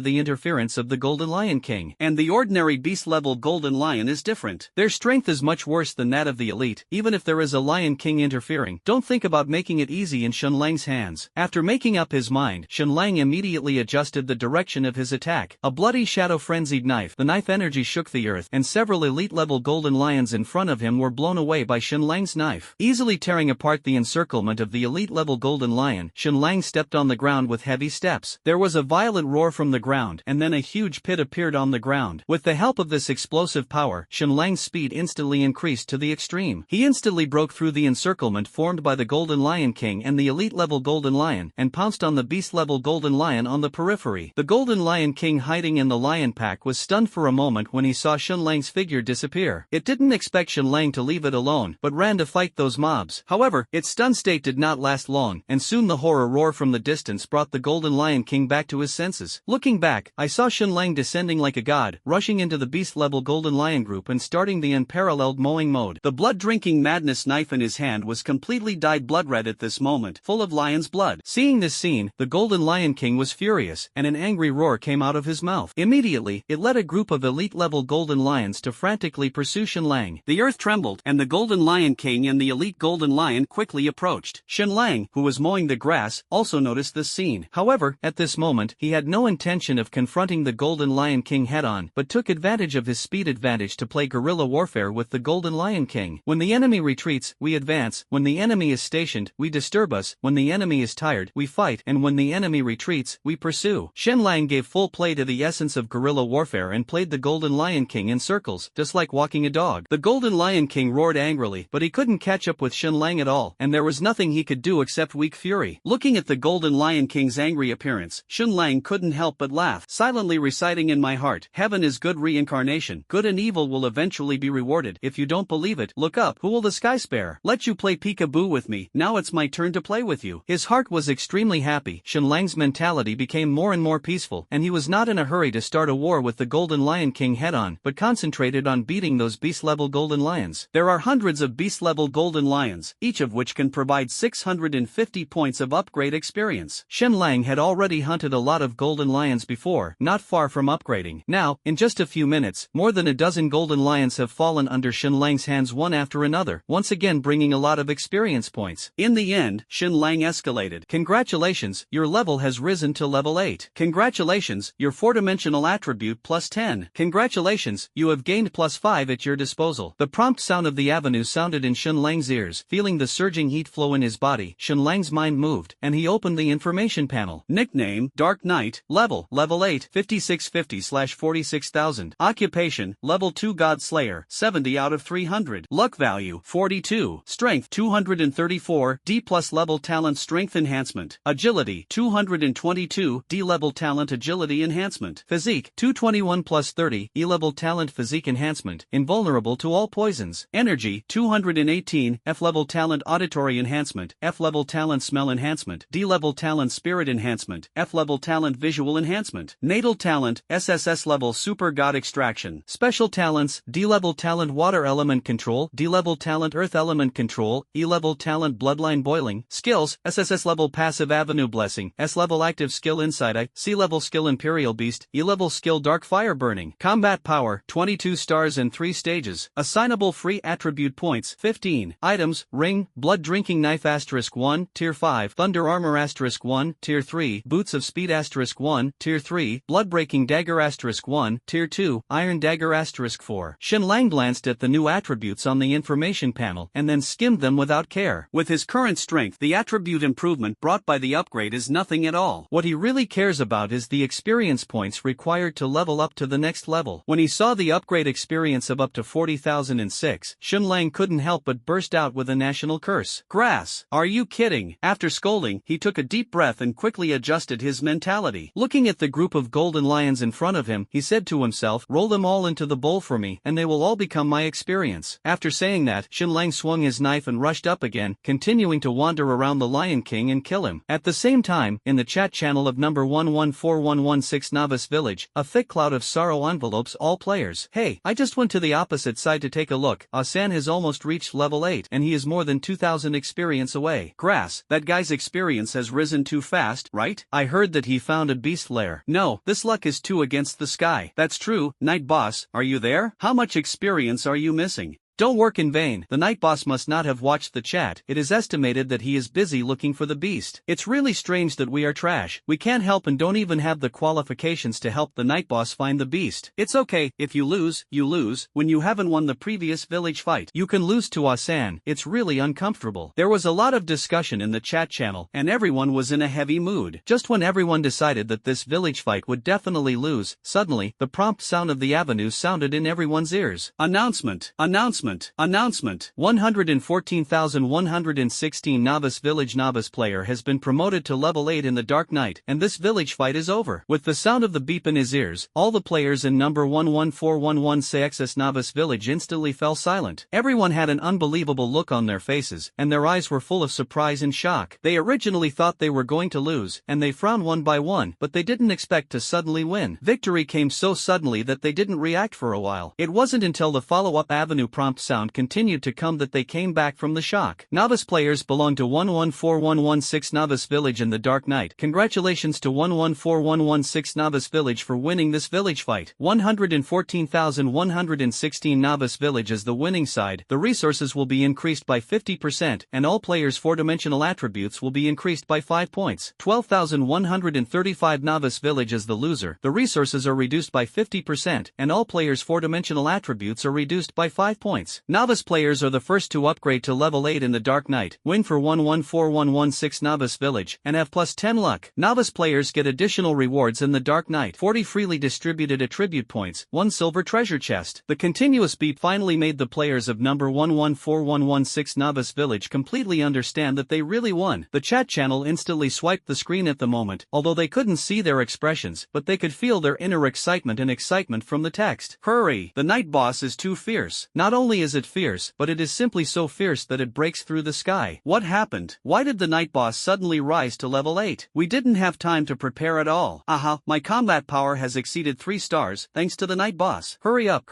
the interference of the Golden Lion King. And the ordinary beast-level golden lion is different. Their strength is much worse than that of the elite. Even if there is a Lion King interfering, don't think about making it easy in Shen Lang's hands. After making up his mind, Shen Lang immediately adjusted the direction of his attack. A bloody shadow-frenzied knife. The knife energy shook the earth, and several elite-level golden lions in front of him were blown away by Shen Lang's knife. Easily tearing apart the encirclement of the elite-level golden lion, Shen Lang stepped on the ground with heavy steps. There was a violent roar from the ground, and then a huge pit appeared on the ground. With the help of this explosive power, Shen Lang's speed instantly increased to the extreme. He instantly broke through the encirclement formed by the Golden Lion King and the elite-level Golden Lion, and pounced on the beast-level Golden Lion on the periphery. The Golden Lion King hiding in the lion pack was stunned for a moment when he saw Shen Lang's figure disappear. It didn't expect Shen Lang to leave it alone, but ran to fight those mobs. However, its stunned state did not last long, and soon the horror roar from the distance brought the Golden Lion King back to his senses. Looking back, I saw Shen Lang descending like a god, rushing into the beast-level Golden Lion group and starting the unparalleled mowing mode. The blood-drinking madness knife in his hand was completely dyed blood-red at this moment, full of lion's blood. Seeing this scene, the Golden Lion King was furious, and an angry roar came out of his mouth. Immediately, it led a group of elite-level golden lions to frantically pursue Shen Lang. The earth trembled, and the Golden Lion King and the elite Golden Lion quickly approached. Shen Lang, who was mowing the grass, also noticed this scene. However, at this moment, he had no intention of confronting the Golden Lion King head-on, but took advantage of his speed advantage to play guerrilla warfare with the Golden Lion King. When the enemy retreats, we advance. When the enemy is stationed, we disturb us. When the enemy is tired, we fight. And when the enemy retreats, we pursue. Shen Lang gave full play to the essence of guerrilla warfare and played the Golden Lion King in circles, just like walking a dog. The Golden Lion King roared angrily, but he couldn't catch up with Shen Lang at all, and there was nothing he could do except weak fury. Looking at the Golden Lion King's angry appearance, Shen Lang couldn't help but laugh, silently reciting in my heart, "Heaven is good reincarnation. Good and evil will eventually be rewarded. If you don't believe it, look up. Who will the sky spare? Let you play peekaboo with me. Now it's my turn to play with you." His heart was extremely happy. Shen Lang's mentality became more and more peaceful, and he was not in a hurry to start a war with the Golden Lion King head-on, but concentrated on beating those beast-level golden lions. There are hundreds of beast-level golden lions, each of which can provide 650 points of upgrade experience. Shen Lang had already hunted a lot of golden lions before, not far from upgrading. Now, in just a few minutes, more than a dozen golden lions have fallen under Shen Lang's hands one after another, once again bringing a lot of experience points. In the end, Shen Lang escalated. "Congratulations, your level has risen to level 8. Congratulations, your 4-dimensional attribute plus 10. Congratulations, you have gained plus 5 at your disposal." The prompt sound of the avenue sounded in Shen Lang's ears. Feeling the surging heat flow in his body, Shen Lang's mind moved, and he opened the information panel. Nickname, Dark Knight. Level 8, 5650/46000. Occupation, level 2 God Slayer, 70 out of 300. Luck value, 42. Strength, 234, D plus level talent strength enhancement. Agility, 222, D level talent agility enhancement. Physique, 221 plus 30, E level talent physique enhancement. Invulnerable to all poisons. Energy, 218, F level talent auditory enhancement. F level talent smell enhancement. D level talent spirit enhancement. F level talent visual enhancement. Natal talent, SSS level super god extraction. Special talents, D level talent water element control. D level talent earth element control. E level talent bloodline boiling. Skills, SSS level passive avenue blessing. S level active skill insight eye. C level skill imperial beast. E level skill dark fire burning. Combat power, 22 stars and 3 stages. Assignable free attribute points, 15. Items, ring, blood drinking knife *1, tier 5. Thunder armor *1, tier 3. Boots of speed *1, tier 3. Blood breaking dagger *1, tier 2. Iron dagger *4. Shen Lang glanced at the new attributes on the information panel and then skimmed them without care. With his current strength, the attribute improvement brought by the upgrade is nothing at all. What he really cares about is the experience points required to level up to the next level. When he saw the upgrade experience of up to 40,006, Shen Lang couldn't help but burst out with a national curse. "Grass! Are you kidding?" After scolding, he took a deep breath and quickly adjusted his mentality. Looking at the group of golden lions in front of him, he said to himself, "Roll them all into the bowl for me, and they will all become my experience." After saying that, Shen Lang swung his knife and rushed up again, continuing to wander around the Lion King and kill him. At the same time, in the chat channel of number 114116 Novice Village, a thick cloud of sorrow envelopes all players. "Hey, I just went to the opposite side to take a look. Asan has almost reached level 8, and he is more than 2,000 experience away. Grass, that guy's experience has risen too fast, right? I heard that he found a beast lair. No, this luck is too against the sky." "That's true, Night Boss, are you there? How much experience are you missing?" Don't work in vain. The night boss must not have watched the chat. It is estimated that he is busy looking for the beast. It's really strange that we are trash. We can't help and don't even have the qualifications to help the night boss find the beast. It's okay, if you lose, you lose. When you haven't won the previous village fight, you can lose to Asan. It's really uncomfortable. There was a lot of discussion in the chat channel, and everyone was in a heavy mood. Just when everyone decided that this village fight would definitely lose, suddenly, the prompt sound of the avenue sounded in everyone's ears. Announcement! Announcement! Announcement! 114,116 Novice Village Novice player has been promoted to level 8 in the Dark Knight, and this village fight is over. With the sound of the beep in his ears, all the players in number 11411 SSS Novice Village instantly fell silent. Everyone had an unbelievable look on their faces, and their eyes were full of surprise and shock. They originally thought they were going to lose, and they frowned one by one, but they didn't expect to suddenly win. Victory came so suddenly that they didn't react for a while. It wasn't until the follow-up avenue prompt sound continued to come that they came back from the shock. Novice players belong to 114116 Novice Village in the Dark Knight. Congratulations to 114116 Novice Village for winning this village fight. 114,116 Novice Village is the winning side. The resources will be increased by 50%, and all players' 4-dimensional attributes will be increased by 5 points. 12,135 Novice Village is the loser. The resources are reduced by 50%, and all players' 4-dimensional attributes are reduced by 5 points. Novice players are the first to upgrade to level 8 in the Dark Knight, win for 114116 Novice Village, and have plus 10 luck. Novice players get additional rewards in the Dark Knight: 40 freely distributed attribute points, 1 silver treasure chest. The continuous beep finally made the players of number 114116 Novice Village completely understand that they really won. The chat channel instantly swiped the screen at the moment, although they couldn't see their expressions, but they could feel their inner excitement and excitement from the text. Hurry! The night boss is too fierce. Not only is it fierce, but it is simply so fierce that it breaks through the sky. What happened? Why did the night boss suddenly rise to level 8? We didn't have time to prepare at all. Aha, my combat power has exceeded 3 stars, thanks to the night boss. Hurry up,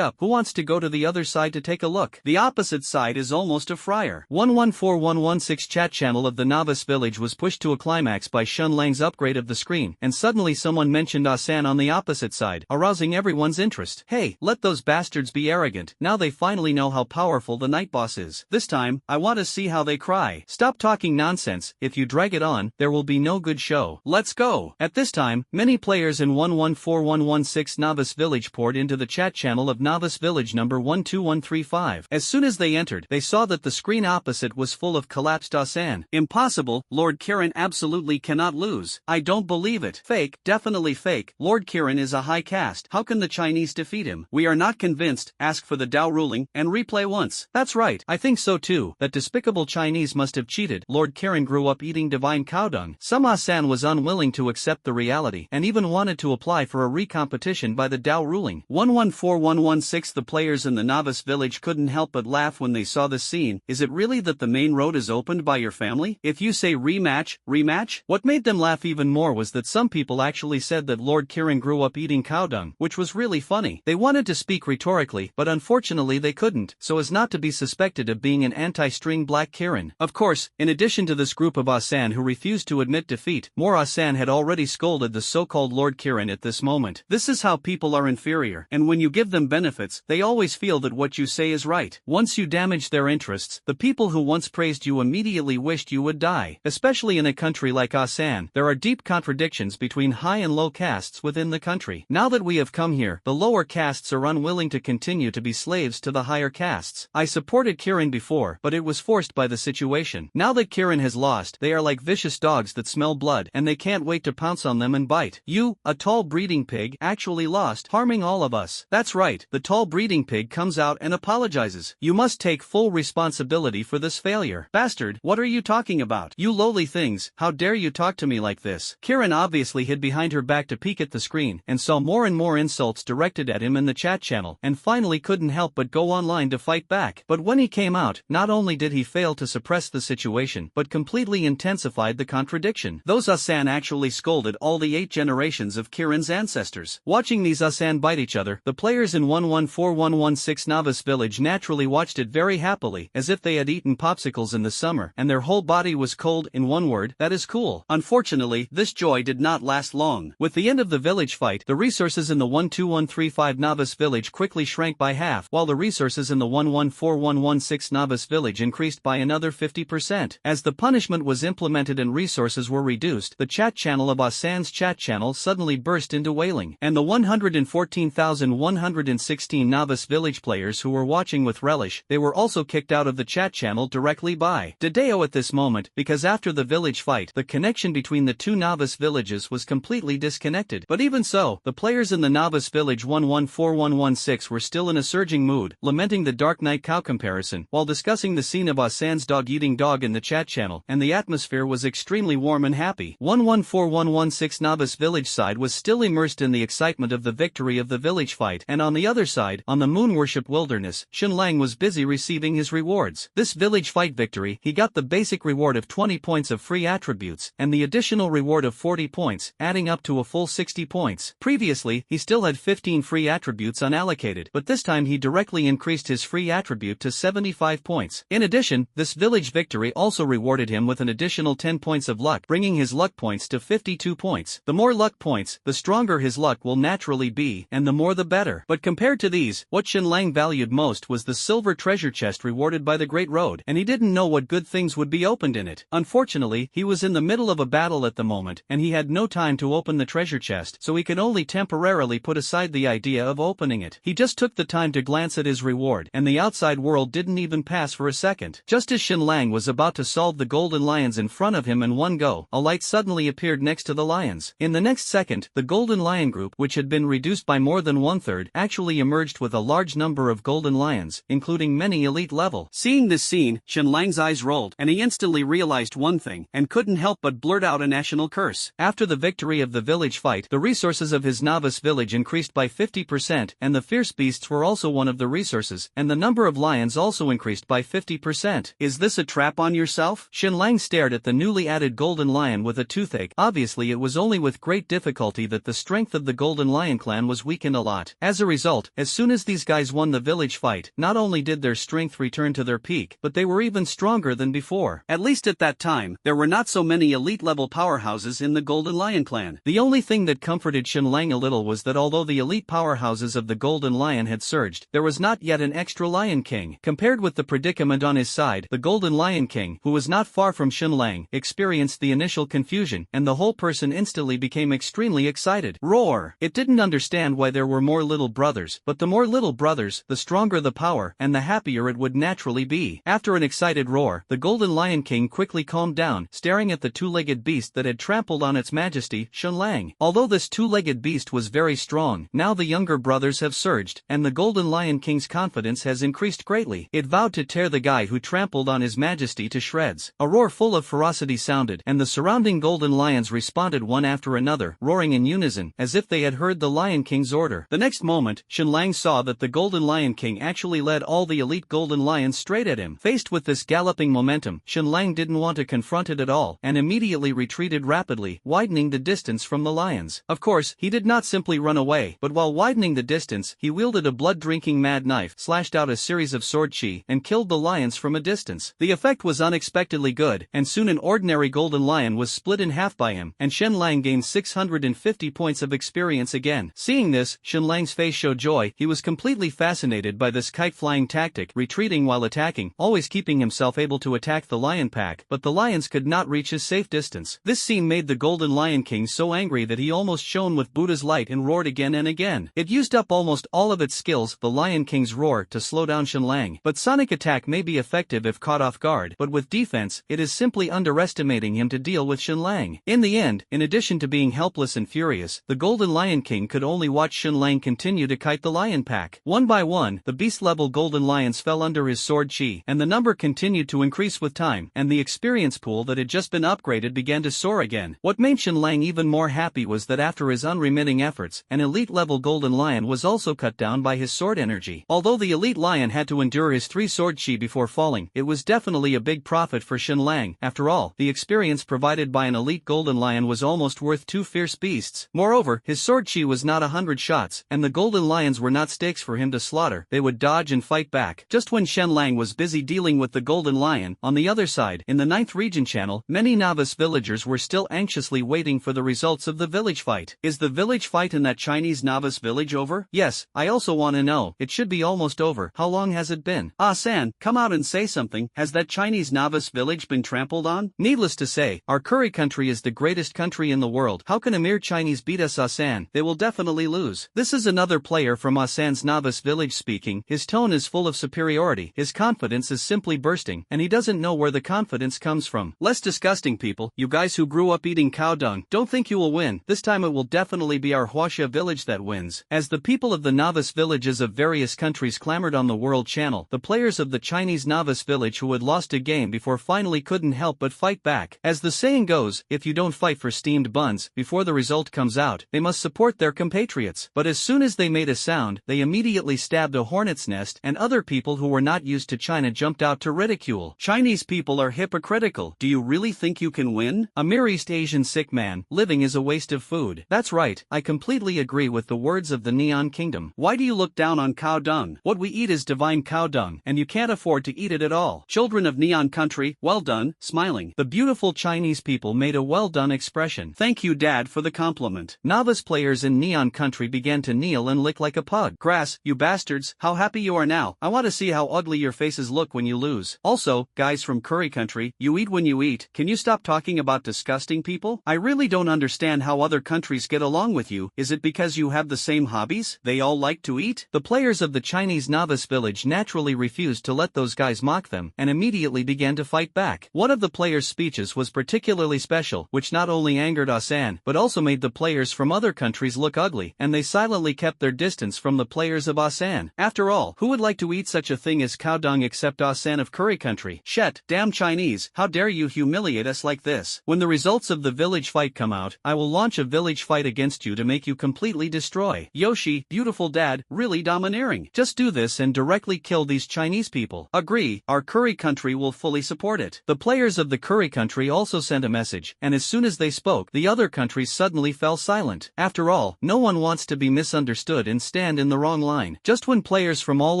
who wants to go to the other side to take a look? The opposite side is almost a fryer. 114116 chat channel of the Novice Village was pushed to a climax by Shun Lang's upgrade of the screen, and suddenly someone mentioned Asan on the opposite side, arousing everyone's interest. Hey, let those bastards be arrogant. Now they finally know how powerful the night boss is. This time, I want to see how they cry. Stop talking nonsense. If you drag it on, there will be no good show. Let's go. At this time, many players in 114116 Novice Village poured into the chat channel of Novice Village number 12135. As soon as they entered, they saw that the screen opposite was full of collapsed Asan. Impossible. Lord Kirin absolutely cannot lose. I don't believe it. Fake. Definitely fake. Lord Kirin is a high caste. How can the Chinese defeat him? We are not convinced. Ask for the Dao ruling and replay once. That's right. I think so too. That despicable Chinese must have cheated. Lord Kirin grew up eating divine cow dung. Some Asan was unwilling to accept the reality and even wanted to apply for a recompetition by the Dao ruling. 114116 The players in the Novice Village couldn't help but laugh when they saw this scene. Is it really that the main road is opened by your family? If you say rematch? What made them laugh even more was that some people actually said that Lord Kirin grew up eating cow dung, which was really funny. They wanted to speak rhetorically, but unfortunately they couldn't, so as not to be suspected of being an anti-string black Kirin. Of course, in addition to this group of Asan who refused to admit defeat, more Asan had already scolded the so-called Lord Kirin at this moment. This is how people are inferior, and when you give them benefits, they always feel that what you say is right. Once you damage their interests, the people who once praised you immediately wished you would die. Especially in a country like Asan, there are deep contradictions between high and low castes within the country. Now that we have come here, the lower castes are unwilling to continue to be slaves to the higher castes. I supported Kirin before, but it was forced by the situation. Now that Kirin has lost, they are like vicious dogs that smell blood, and they can't wait to pounce on them and bite. You, a tall breeding pig, actually lost, harming all of us. That's right, the tall breeding pig comes out and apologizes. You must take full responsibility for this failure. Bastard, what are you talking about? You lowly things, how dare you talk to me like this? Kirin obviously hid behind her back to peek at the screen, and saw more and more insults directed at him in the chat channel, and finally couldn't help but go online to fight back. But when he came out, not only did he fail to suppress the situation, but completely intensified the contradiction. Those Asan actually scolded all the 8 generations of Kirin's ancestors. Watching these Asan bite each other, the players in 114116 Novice Village naturally watched it very happily, as if they had eaten popsicles in the summer, and their whole body was cold. In one word, that is cool. Unfortunately, this joy did not last long. With the end of the village fight, the resources in the 12135 Novice Village quickly shrank by half, while the resources resources in the 114116 novice village increased by another 50%. As the punishment was implemented and resources were reduced, the chat channel of Asan's chat channel suddenly burst into wailing, and the 114,116 novice village players who were watching with relish, they were also kicked out of the chat channel directly by Dedeo at this moment, because after the village fight, the connection between the two novice villages was completely disconnected. But even so, the players in the novice village 114116 were still in a surging mood, lamenting the Dark Knight cow comparison, while discussing the scene of Asan's dog-eating dog in the chat channel, and the atmosphere was extremely warm and happy. 114116 novice village side was still immersed in the excitement of the victory of the village fight, and on the other side, on the moon worship wilderness, Xinlang was busy receiving his rewards. This village fight victory, he got the basic reward of 20 points of free attributes, and the additional reward of 40 points, adding up to a full 60 points. Previously, he still had 15 free attributes unallocated, but this time he directly increased his free attribute to 75 points. In addition, this village victory also rewarded him with an additional 10 points of luck, bringing his luck points to 52 points. The more luck points, the stronger his luck will naturally be, and the more the better. But compared to these, what Xinlang valued most was the silver treasure chest rewarded by the Great Road, and he didn't know what good things would be opened in it. Unfortunately, he was in the middle of a battle at the moment, and he had no time to open the treasure chest, so he could only temporarily put aside the idea of opening it. He just took the time to glance at his reward, and the outside world didn't even pass for a second. Just as Xinlang was about to solve the golden lions in front of him in one go, a light suddenly appeared next to the lions. In the next second, the golden lion group, which had been reduced by more than one-third, actually emerged with a large number of golden lions, including many elite level. Seeing this scene, Xinlang's eyes rolled, and he instantly realized one thing, and couldn't help but blurt out a national curse. After the victory of the village fight, the resources of his novice village increased by 50%, and the fierce beasts were also one of the resources, and the number of lions also increased by 50%. Is this a trap on yourself? Xinlang stared at the newly added golden lion with a toothache. Obviously it was only with great difficulty that the strength of the golden lion clan was weakened a lot. As a result, as soon as these guys won the village fight, not only did their strength return to their peak, but they were even stronger than before. At least at that time, there were not so many elite level powerhouses in the golden lion clan. The only thing that comforted Xinlang a little was that although the elite powerhouses of the golden lion had surged, there was not yet an extra lion king. Compared with the predicament on his side, the golden lion king, who was not far from Xinlang, experienced the initial confusion, and the whole person instantly became extremely excited. Roar! It didn't understand why there were more little brothers, but the more little brothers, the stronger the power, and the happier it would naturally be. After an excited roar, the golden lion king quickly calmed down, staring at the two-legged beast that had trampled on its majesty, Xinlang. Although this two-legged beast was very strong, now the younger brothers have surged, and the golden lion king's confidence has increased greatly. It vowed to tear the guy who trampled on his majesty to shreds. A roar full of ferocity sounded, and the surrounding golden lions responded one after another, roaring in unison, as if they had heard the Lion King's order. The next moment, Xinlang saw that the golden lion king actually led all the elite golden lions straight at him. Faced with this galloping momentum, Xinlang didn't want to confront it at all, and immediately retreated rapidly, widening the distance from the lions. Of course, he did not simply run away, but while widening the distance, he wielded a blood-drinking mad knife, slashed out a series of sword chi, and killed the lions from a distance. The effect was unexpectedly good, and soon an ordinary golden lion was split in half by him, and Xinlang gained 650 points of experience again. Seeing this, Xinlang's face showed joy. He was completely fascinated by this kite-flying tactic, retreating while attacking, always keeping himself able to attack the lion pack, but the lions could not reach his safe distance. This scene made the golden lion king so angry that he almost shone with Buddha's light and roared again and again. It used up almost all of its skills, the lion king's roar, to slow down Xinlang. But sonic attack may be effective if caught off guard, but with defense, it is simply underestimating him to deal with Xinlang. In the end, in addition to being helpless and furious, the golden lion king could only watch Xinlang continue to kite the lion pack. One by one, the beast-level golden lions fell under his sword chi, and the number continued to increase with time, and the experience pool that had just been upgraded began to soar again. What made Xinlang even more happy was that after his unremitting efforts, an elite-level golden lion was also cut down by his sword energy. Although the elite lion had to endure his 3 sword chi before falling, it was definitely a big profit for Xinlang. After all, the experience provided by an elite golden lion was almost worth 2 fierce beasts. Moreover, his sword chi was not 100 shots, and the golden lions were not stakes for him to slaughter. They would dodge and fight back. Just when Xinlang was busy dealing with the golden lion, on the other side, in the 9th region channel, many novice villagers were still anxiously waiting for the results of the village fight. Is the village fight in that Chinese novice village over? Yes, I also want to know. It should be almost almost over. How long has it been? Ah San, come out and say something. Has that Chinese novice village been trampled on? Needless to say, our curry country is the greatest country in the world. How can a mere Chinese beat us? Ah San, they will definitely lose. This is another player from Ah San's novice village speaking. His tone is full of superiority. His confidence is simply bursting, and he doesn't know where the confidence comes from. Less disgusting people, you guys who grew up eating cow dung, don't think you will win. This time it will definitely be our Huaxia village that wins. As the people of the novice villages of various countries clamored on the world channel, the players of the Chinese novice village who had lost a game before finally couldn't help but fight back. As the saying goes, if you don't fight for steamed buns before the result comes out, they must support their compatriots. But as soon as they made a sound, they immediately stabbed a hornet's nest, and other people who were not used to China jumped out to ridicule. Chinese people are hypocritical. Do you really think you can win? A mere East Asian sick man, living is a waste of food. That's right, I completely agree with the words of the Neon Kingdom. Why do you look down on cow dung? What we eat is divine cow dung, and you can't afford to eat it at all. Children of Neon Country, well done, smiling. The beautiful Chinese people made a well done expression. Thank you Dad for the compliment. Novice players in Neon Country began to kneel and lick like a pug. Grass, you bastards, how happy you are now. I want to see how ugly your faces look when you lose. Also, guys from Curry Country, you eat when you eat. Can you stop talking about disgusting people? I really don't understand how other countries get along with you. Is it because you have the same hobbies? They all like to eat? The players of the Chinese novice village naturally refused to let those guys mock them, and immediately began to fight back. One of the players' speeches was particularly special, which not only angered Asan, but also made the players from other countries look ugly, and they silently kept their distance from the players of Asan. After all, who would like to eat such a thing as cow dung except Asan of Curry Country? Shet, damn Chinese, how dare you humiliate us like this? When the results of the village fight come out, I will launch a village fight against you to make you completely destroy. Yoshi, beautiful dad, really domineering. Just do this and directly kill these Chinese people. Agree, our Curry Country will fully support it. The players of the Curry Country also sent a message, and as soon as they spoke, the other countries suddenly fell silent. After all, no one wants to be misunderstood and stand in the wrong line. Just when players from all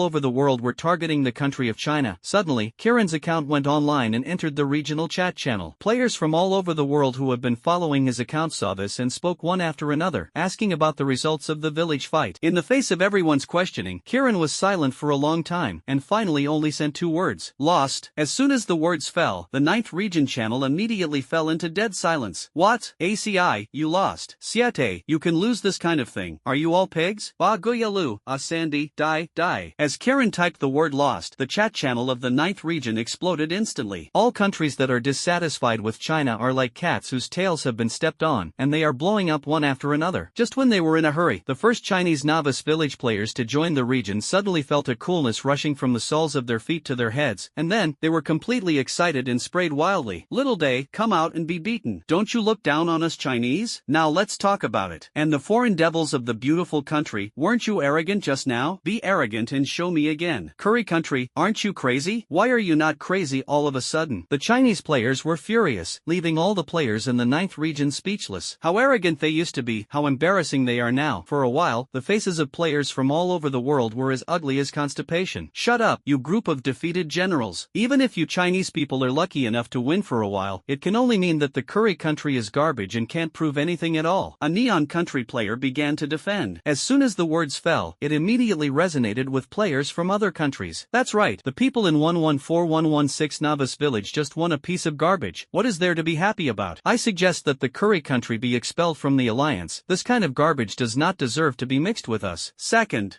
over the world were targeting the country of China, suddenly, Kieran's account went online and entered the regional chat channel. Players from all over the world who have been following his account saw this and spoke one after another, asking about the results of the village fight. In the face of everyone's questioning, Kieran was silent for a long time, and finally only sent two words: lost. As soon as the words fell, the 9th region channel immediately fell into dead silence. What? ACI, you lost. Siete, you can lose this kind of thing. Are you all pigs? Ba Guyalu, Sandy, die. As Kieran typed the word lost, the chat channel of the 9th region exploded instantly. All countries that are dissatisfied with China are like cats whose tails have been stepped on, and they are blowing up one after another. Just when they were in a hurry, the first Chinese novice village players to join the region suddenly felt a coolness rushing from the soles of their feet to their heads, and then, they were completely excited and sprayed wildly. Little Day, come out and be beaten. Don't you look down on us Chinese? Now let's talk about it. And the foreign devils of the beautiful country, weren't you arrogant just now? Be arrogant and show me again. Curry Country, aren't you crazy? Why are you not crazy all of a sudden? The Chinese players were furious, leaving all the players in the 9th region speechless. How arrogant they used to be, how embarrassing they are now. For a while, the faces of players from all over the world were as ugly as constipation. Shut up, you group of defeated generals. Even if you Chinese people are lucky enough to win for a while, it can only mean that the Curry Country is garbage and can't prove anything at all. A Neon Country player began to defend. As soon as the words fell, it immediately resonated with players from other countries. That's right, the people in 114116 Novice Village just won a piece of garbage. What is there to be happy about? I suggest that the Curry Country be expelled from the alliance. This kind of garbage does not deserve to be mixed with us. Second,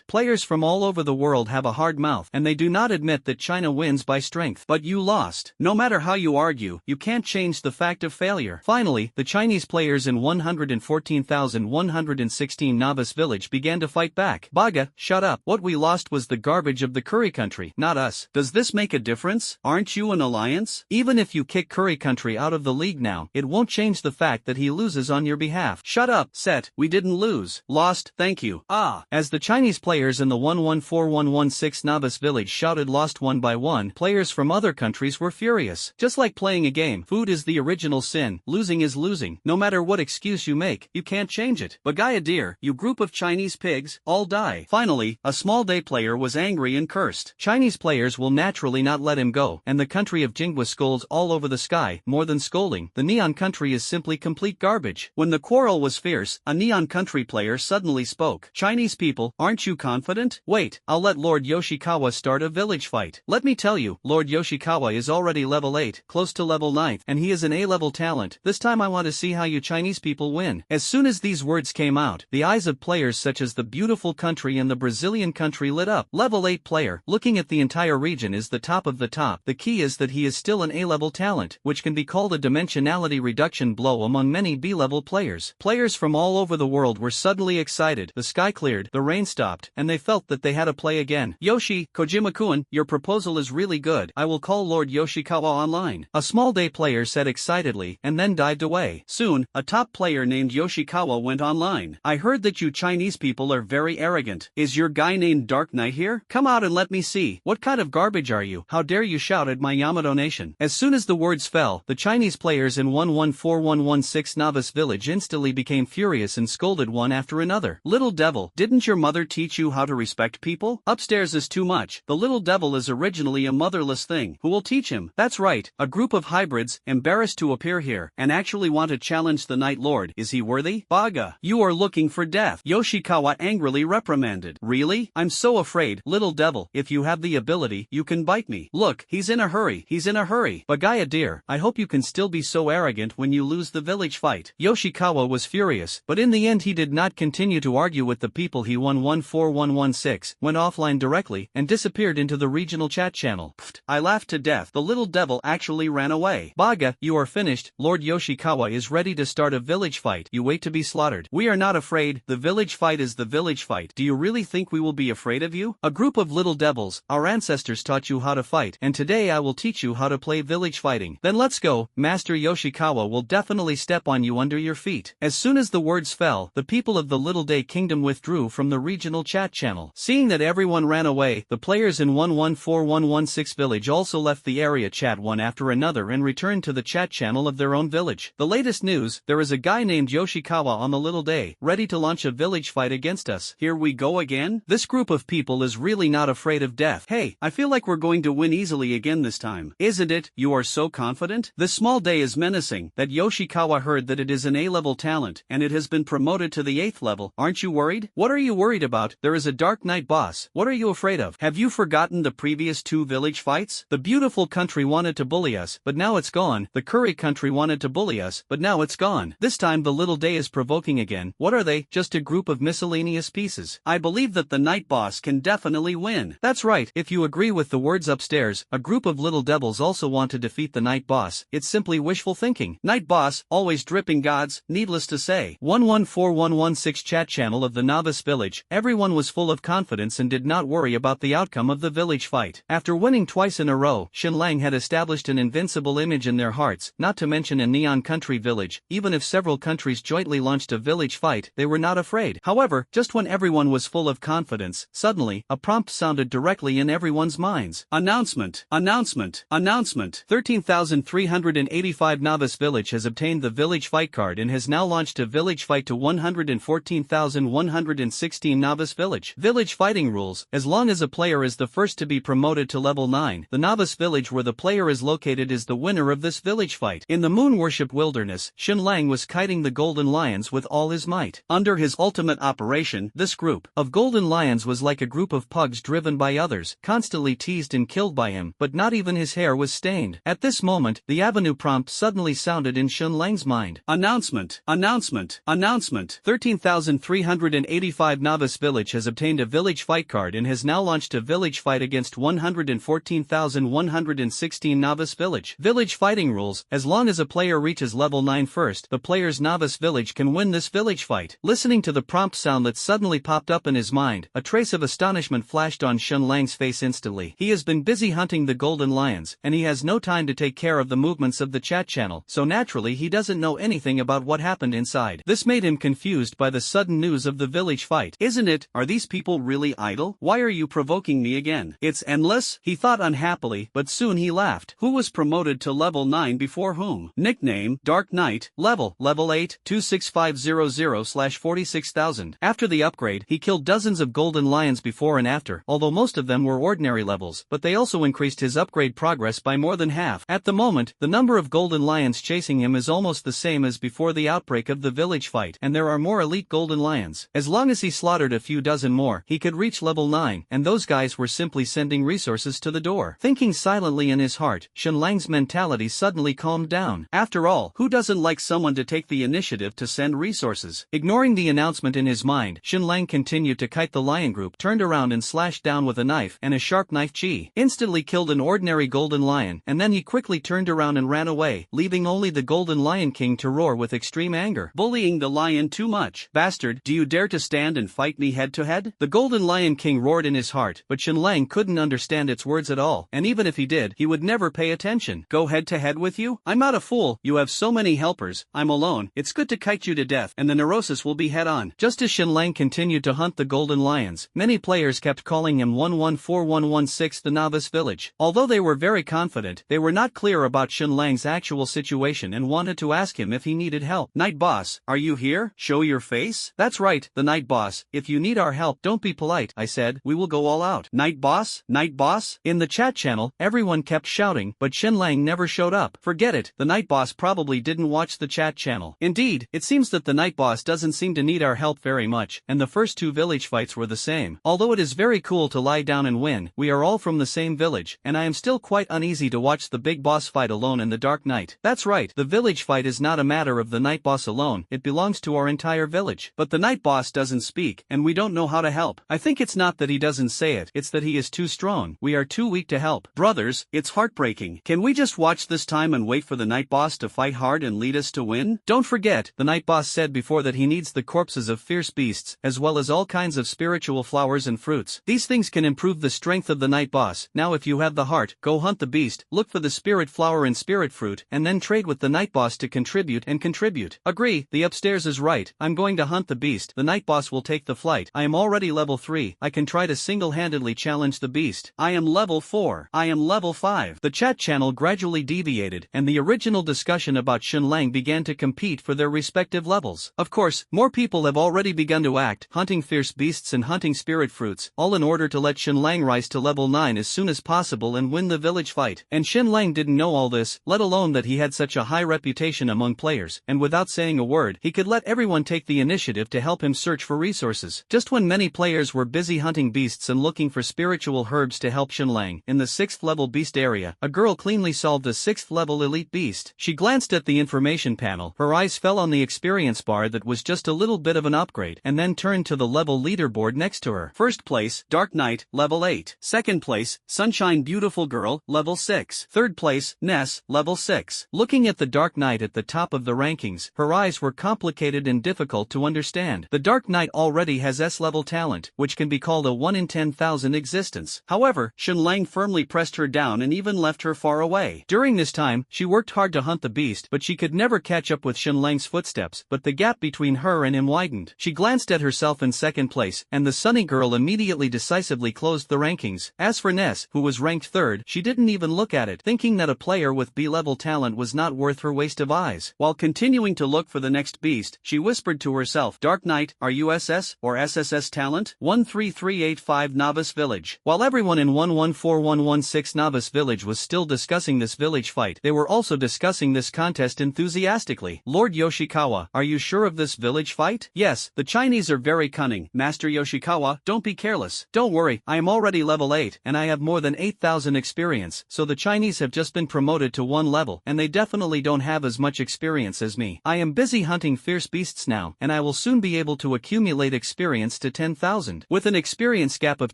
players from all over the world have a hard mouth, and they do not admit that China wins by strength. But you lost. No matter how you argue, you can't change the fact of failure. Finally, the Chinese players in 114,116 Novice Village began to fight back. Baga, shut up. What we lost was the garbage of the Curry Country, not us. Does this make a difference? Aren't you an alliance? Even if you kick Curry Country out of the league now, it won't change the fact that he loses on your behalf. Shut up, Set. We didn't lose. Lost, thank you. As the Chinese players in the 114116 Novice Village shouted lost one by one, players from other countries were furious. Just like playing a game, food is the original sin, losing is losing. No matter what excuse you make, you can't change it. Bagaya dear, you group of Chinese pigs, all die. Finally, a small day player was angry and cursed. Chinese players will naturally not let him go, and the country of Jingwa scolds all over the sky. More than scolding, the Neon Country is simply complete garbage. When the quarrel was fierce, a Neon Country player suddenly spoke. Chinese people, aren't you confident? confident? Wait, I'll let Lord Yoshikawa start a village fight. Let me tell you, Lord Yoshikawa is already level 8, close to level 9, and he is an A-level talent. This time I want to see how you Chinese people win. As soon as these words came out, the eyes of players such as the beautiful country and the Brazilian country lit up. Level 8 player, looking at the entire region, is the top of the top. The key is that he is still an A-level talent, which can be called a dimensionality reduction blow among many B-level players. Players from all over the world were suddenly excited. The sky cleared, the rain stopped, and they felt that they had to play again. Yoshi, Kojima-kun, your proposal is really good. I will call Lord Yoshikawa online. A small day player said excitedly, and then dived away. Soon, a top player named Yoshikawa went online. I heard that you Chinese people are very arrogant. Is your guy named Dark Knight here? Come out and let me see. What kind of garbage are you? How dare you shout at my Yamato nation? As soon as the words fell, the Chinese players in 114116 Novice Village instantly became furious and scolded one after another. Little devil, didn't your mother teach you how to respect people? Upstairs is too much. The little devil is originally a motherless thing. Who will teach him? That's right, a group of hybrids, embarrassed to appear here, and actually want to challenge the Night Lord. Is he worthy? Baga, you are looking for death. Yoshikawa angrily reprimanded. Really? I'm so afraid. Little devil, if you have the ability, you can bite me. Look, he's in a hurry. He's in a hurry. Bagaya dear, I hope you can still be so arrogant when you lose the village fight. Yoshikawa was furious, but in the end he did not continue to argue with the people. He won 14116, went offline directly, and disappeared into the regional chat channel. Pfft, I laughed to death. The little devil actually ran away. Baga, you are finished. Lord Yoshikawa is ready to start a village fight. You wait to be slaughtered. We are not afraid. The village fight is the village fight. Do you really think we will be afraid of you? A group of little devils, our ancestors taught you how to fight, and today I will teach you how to play village fighting. Then let's go. Master Yoshikawa will definitely step on you under your feet. As soon as the words fell, the people of the Little Day Kingdom withdrew from the regional chat channel. Seeing that everyone ran away, the players in 114116 village also left the area chat one after another and returned to the chat channel of their own village. The latest news, there is a guy named Yoshikawa on the Little Day, ready to launch a village fight against us. Here we go again? This group of people is really not afraid of death. Hey, I feel like we're going to win easily again this time. Isn't it? You are so confident? This small day is menacing. That Yoshikawa heard that it is an A-level talent, and it has been promoted to the 8th level. Aren't you worried? What are you worried about? There is a Dark Knight boss. What are you afraid of? Have you forgotten the previous 2 village fights? The beautiful country wanted to bully us, but now it's gone. The curry country wanted to bully us, but now it's gone. This time the Little Day is provoking again. What are they? Just a group of miscellaneous pieces. I believe that the night boss can definitely win. That's right, if you agree with the words upstairs, a group of little devils also want to defeat the night boss. It's simply wishful thinking. Night boss, always dripping gods, needless to say. 114116 chat channel of the Novice Village, everyone was full of confidence and did not worry about the outcome of the village fight. After winning twice in a row, Xinlang had established an invincible image in their hearts, not to mention a Neon Country village. Even if several countries jointly launched a village fight, they were not afraid. However, just when everyone was full of confidence, suddenly, a prompt sounded directly in everyone's minds. Announcement! Announcement! Announcement! 13,385 Novice Village has obtained the village fight card and has now launched a village fight to 114,116 Novice Village. Village fighting rules: as long as a player is the first to be promoted to level 9, the Novice Village where the player is located is the winner of this village fight. In the Moon Worship Wilderness, Xinlang was kiting the golden lions with all his might. Under his ultimate operation, this group of golden lions was like a group of pugs driven by others, constantly teased and killed by him, but not even his hair was stained. At this moment, the avenue prompt suddenly sounded in Xinlang's mind. Announcement! Announcement! Announcement! 13,385 Novice Village has obtained a village fight card and has now launched a village fight against 114,116 Novice Village. Village fighting rules: as long as a player reaches level 9 first, the player's Novice Village can win this village fight. Listening to the prompt sound that suddenly popped up in his mind, a trace of astonishment flashed on Xinlang's face instantly. He has been busy hunting the golden lions, and he has no time to take care of the movements of the chat channel, so naturally he doesn't know anything about what happened inside. This made him confused by the sudden news of the village fight. Isn't it? Are these people really idle? Why are you provoking me again? It's endless? He thought unhappily, but soon he laughed. Who was promoted to level 9 before whom? Nickname: Dark Knight. Level 8, 26500/46000. After the upgrade, he killed dozens of golden lions before and after, although most of them were ordinary levels, but they also increased his upgrade progress by more than half. At the moment, the number of golden lions chasing him is almost the same as before the outbreak of the village fight, and there are more elite golden lions. As long as he slaughtered a few dozen more, he could reach level 9, and those guys were simply sending resources to the door. Thinking silently in his heart, Shenlang's mentality suddenly calmed down. After all, who doesn't like someone to take the initiative to send resources? Ignoring the announcement in his mind, Shenlang continued to kite the lion group, turned around and slashed down with a knife and a sharp knife chi. Instantly killed an ordinary golden lion, and then he quickly turned around and ran away, leaving only the golden lion king to roar with extreme anger. Bullying the lion too much. Bastard, do you dare to stand and fight me head to head? The golden lion king roared in his heart, but Shenlang couldn't understand its words at all, and even if he did, he would never pay attention. Go head to head with you? I'm not a fool, you have so many helpers, I'm alone, it's good to kite you to death, and the neurosis will be head on. Just as Shenlang continued to hunt the golden lions, many players kept calling him 114116 the novice village. Although they were very confident, they were not clear about Shenlang's actual situation and wanted to ask him if he needed help. Night boss, are you here? Show your face? That's right, the night boss, if you need our help don't be polite, I said, we will go all out. Night boss? Night boss? In the chat channel, everyone kept shouting, but Shenlang never showed up. Forget it, the night boss probably didn't watch the chat channel. Indeed, it seems that the night boss doesn't seem to need our help very much, and the first two village fights were the same. Although it is very cool to lie down and win, we are all from the same village, and I am still quite uneasy to watch the big boss fight alone in the dark night. That's right, the village fight is not a matter of the night boss alone, it belongs to our entire village. But the night boss doesn't speak, and we don't know how to help. I think it's not that he doesn't say it, it's that he is too strong. We are too weak to help. Brothers, it's heartbreaking. Can we just watch this time and wait for the night boss to fight hard and lead us to win? Don't forget, the night boss said before that he needs the corpses of fierce beasts, as well as all kinds of spiritual flowers and fruits. These things can improve the strength of the night boss. Now if you have the heart, go hunt the beast, look for the spirit flower and spirit fruit, and then trade with the night boss to contribute and contribute. Agree, the upstairs is right, I'm going to hunt the beast, the night boss will take the flight. I am already level 3, I can try to single-handedly challenge the beast. I am level 4, I am level 5. The chat channel gradually deviated, and the original discussion about Shenlang began to compete for their respective levels. Of course, more people have already begun to act, hunting fierce beasts and hunting spirit fruits, all in order to let Shenlang rise to level 9 as soon as possible and win the village fight. And Shenlang didn't know all this, let alone that he had such a high reputation among players, and without saying a word, he could let everyone take the initiative to help him search for resources. Just when many players were busy hunting beasts and looking for spiritual herbs to help Shenlang, in the 6th level beast area, a girl cleanly solved a 6th level elite beast. She glanced at the information panel, her eyes fell on the experience bar that was just a little bit of an upgrade, and then turned to the level leaderboard next to her. First place, Dark Knight, level 8. Second place, Sunshine Beautiful Girl, level 6. Third place, Ness, level 6. Looking at the Dark Knight at the top of the rankings, her eyes were complicated and difficult to understand. The Dark Knight already has S-level talent, which can be called a 1 in 10,000 existence. However, Shenlang firmly pressed her down and even left her far away. During this time, she worked hard to hunt the beast, but she could never catch up with Shenlang's footsteps, but the gap between her and him widened. She glanced at herself in second place, and the sunny girl immediately decisively closed the rankings. As for Ness, who was ranked third, she didn't even look at it, thinking that a player with B-level talent was not worth her waste of eyes. While continuing to look for the next beast, she whispered to herself, Dark Knight, are you SS or SSS talent? 13385 Novice Village. While everyone in 114116 Novice Village was still discussing this village fight, they were also discussing this contest enthusiastically. Lord Yoshikawa, are you sure of this village fight? Yes, the Chinese are very cunning. Master Yoshikawa, don't be careless. Don't worry, I am already level 8, and I have more than 8,000 experience, so the Chinese have just been promoted to 1 level, and they definitely don't have as much experience as me. I am busy hunting fierce beasts now, and I will soon be able to accumulate experience to 10,000. With an experience gap of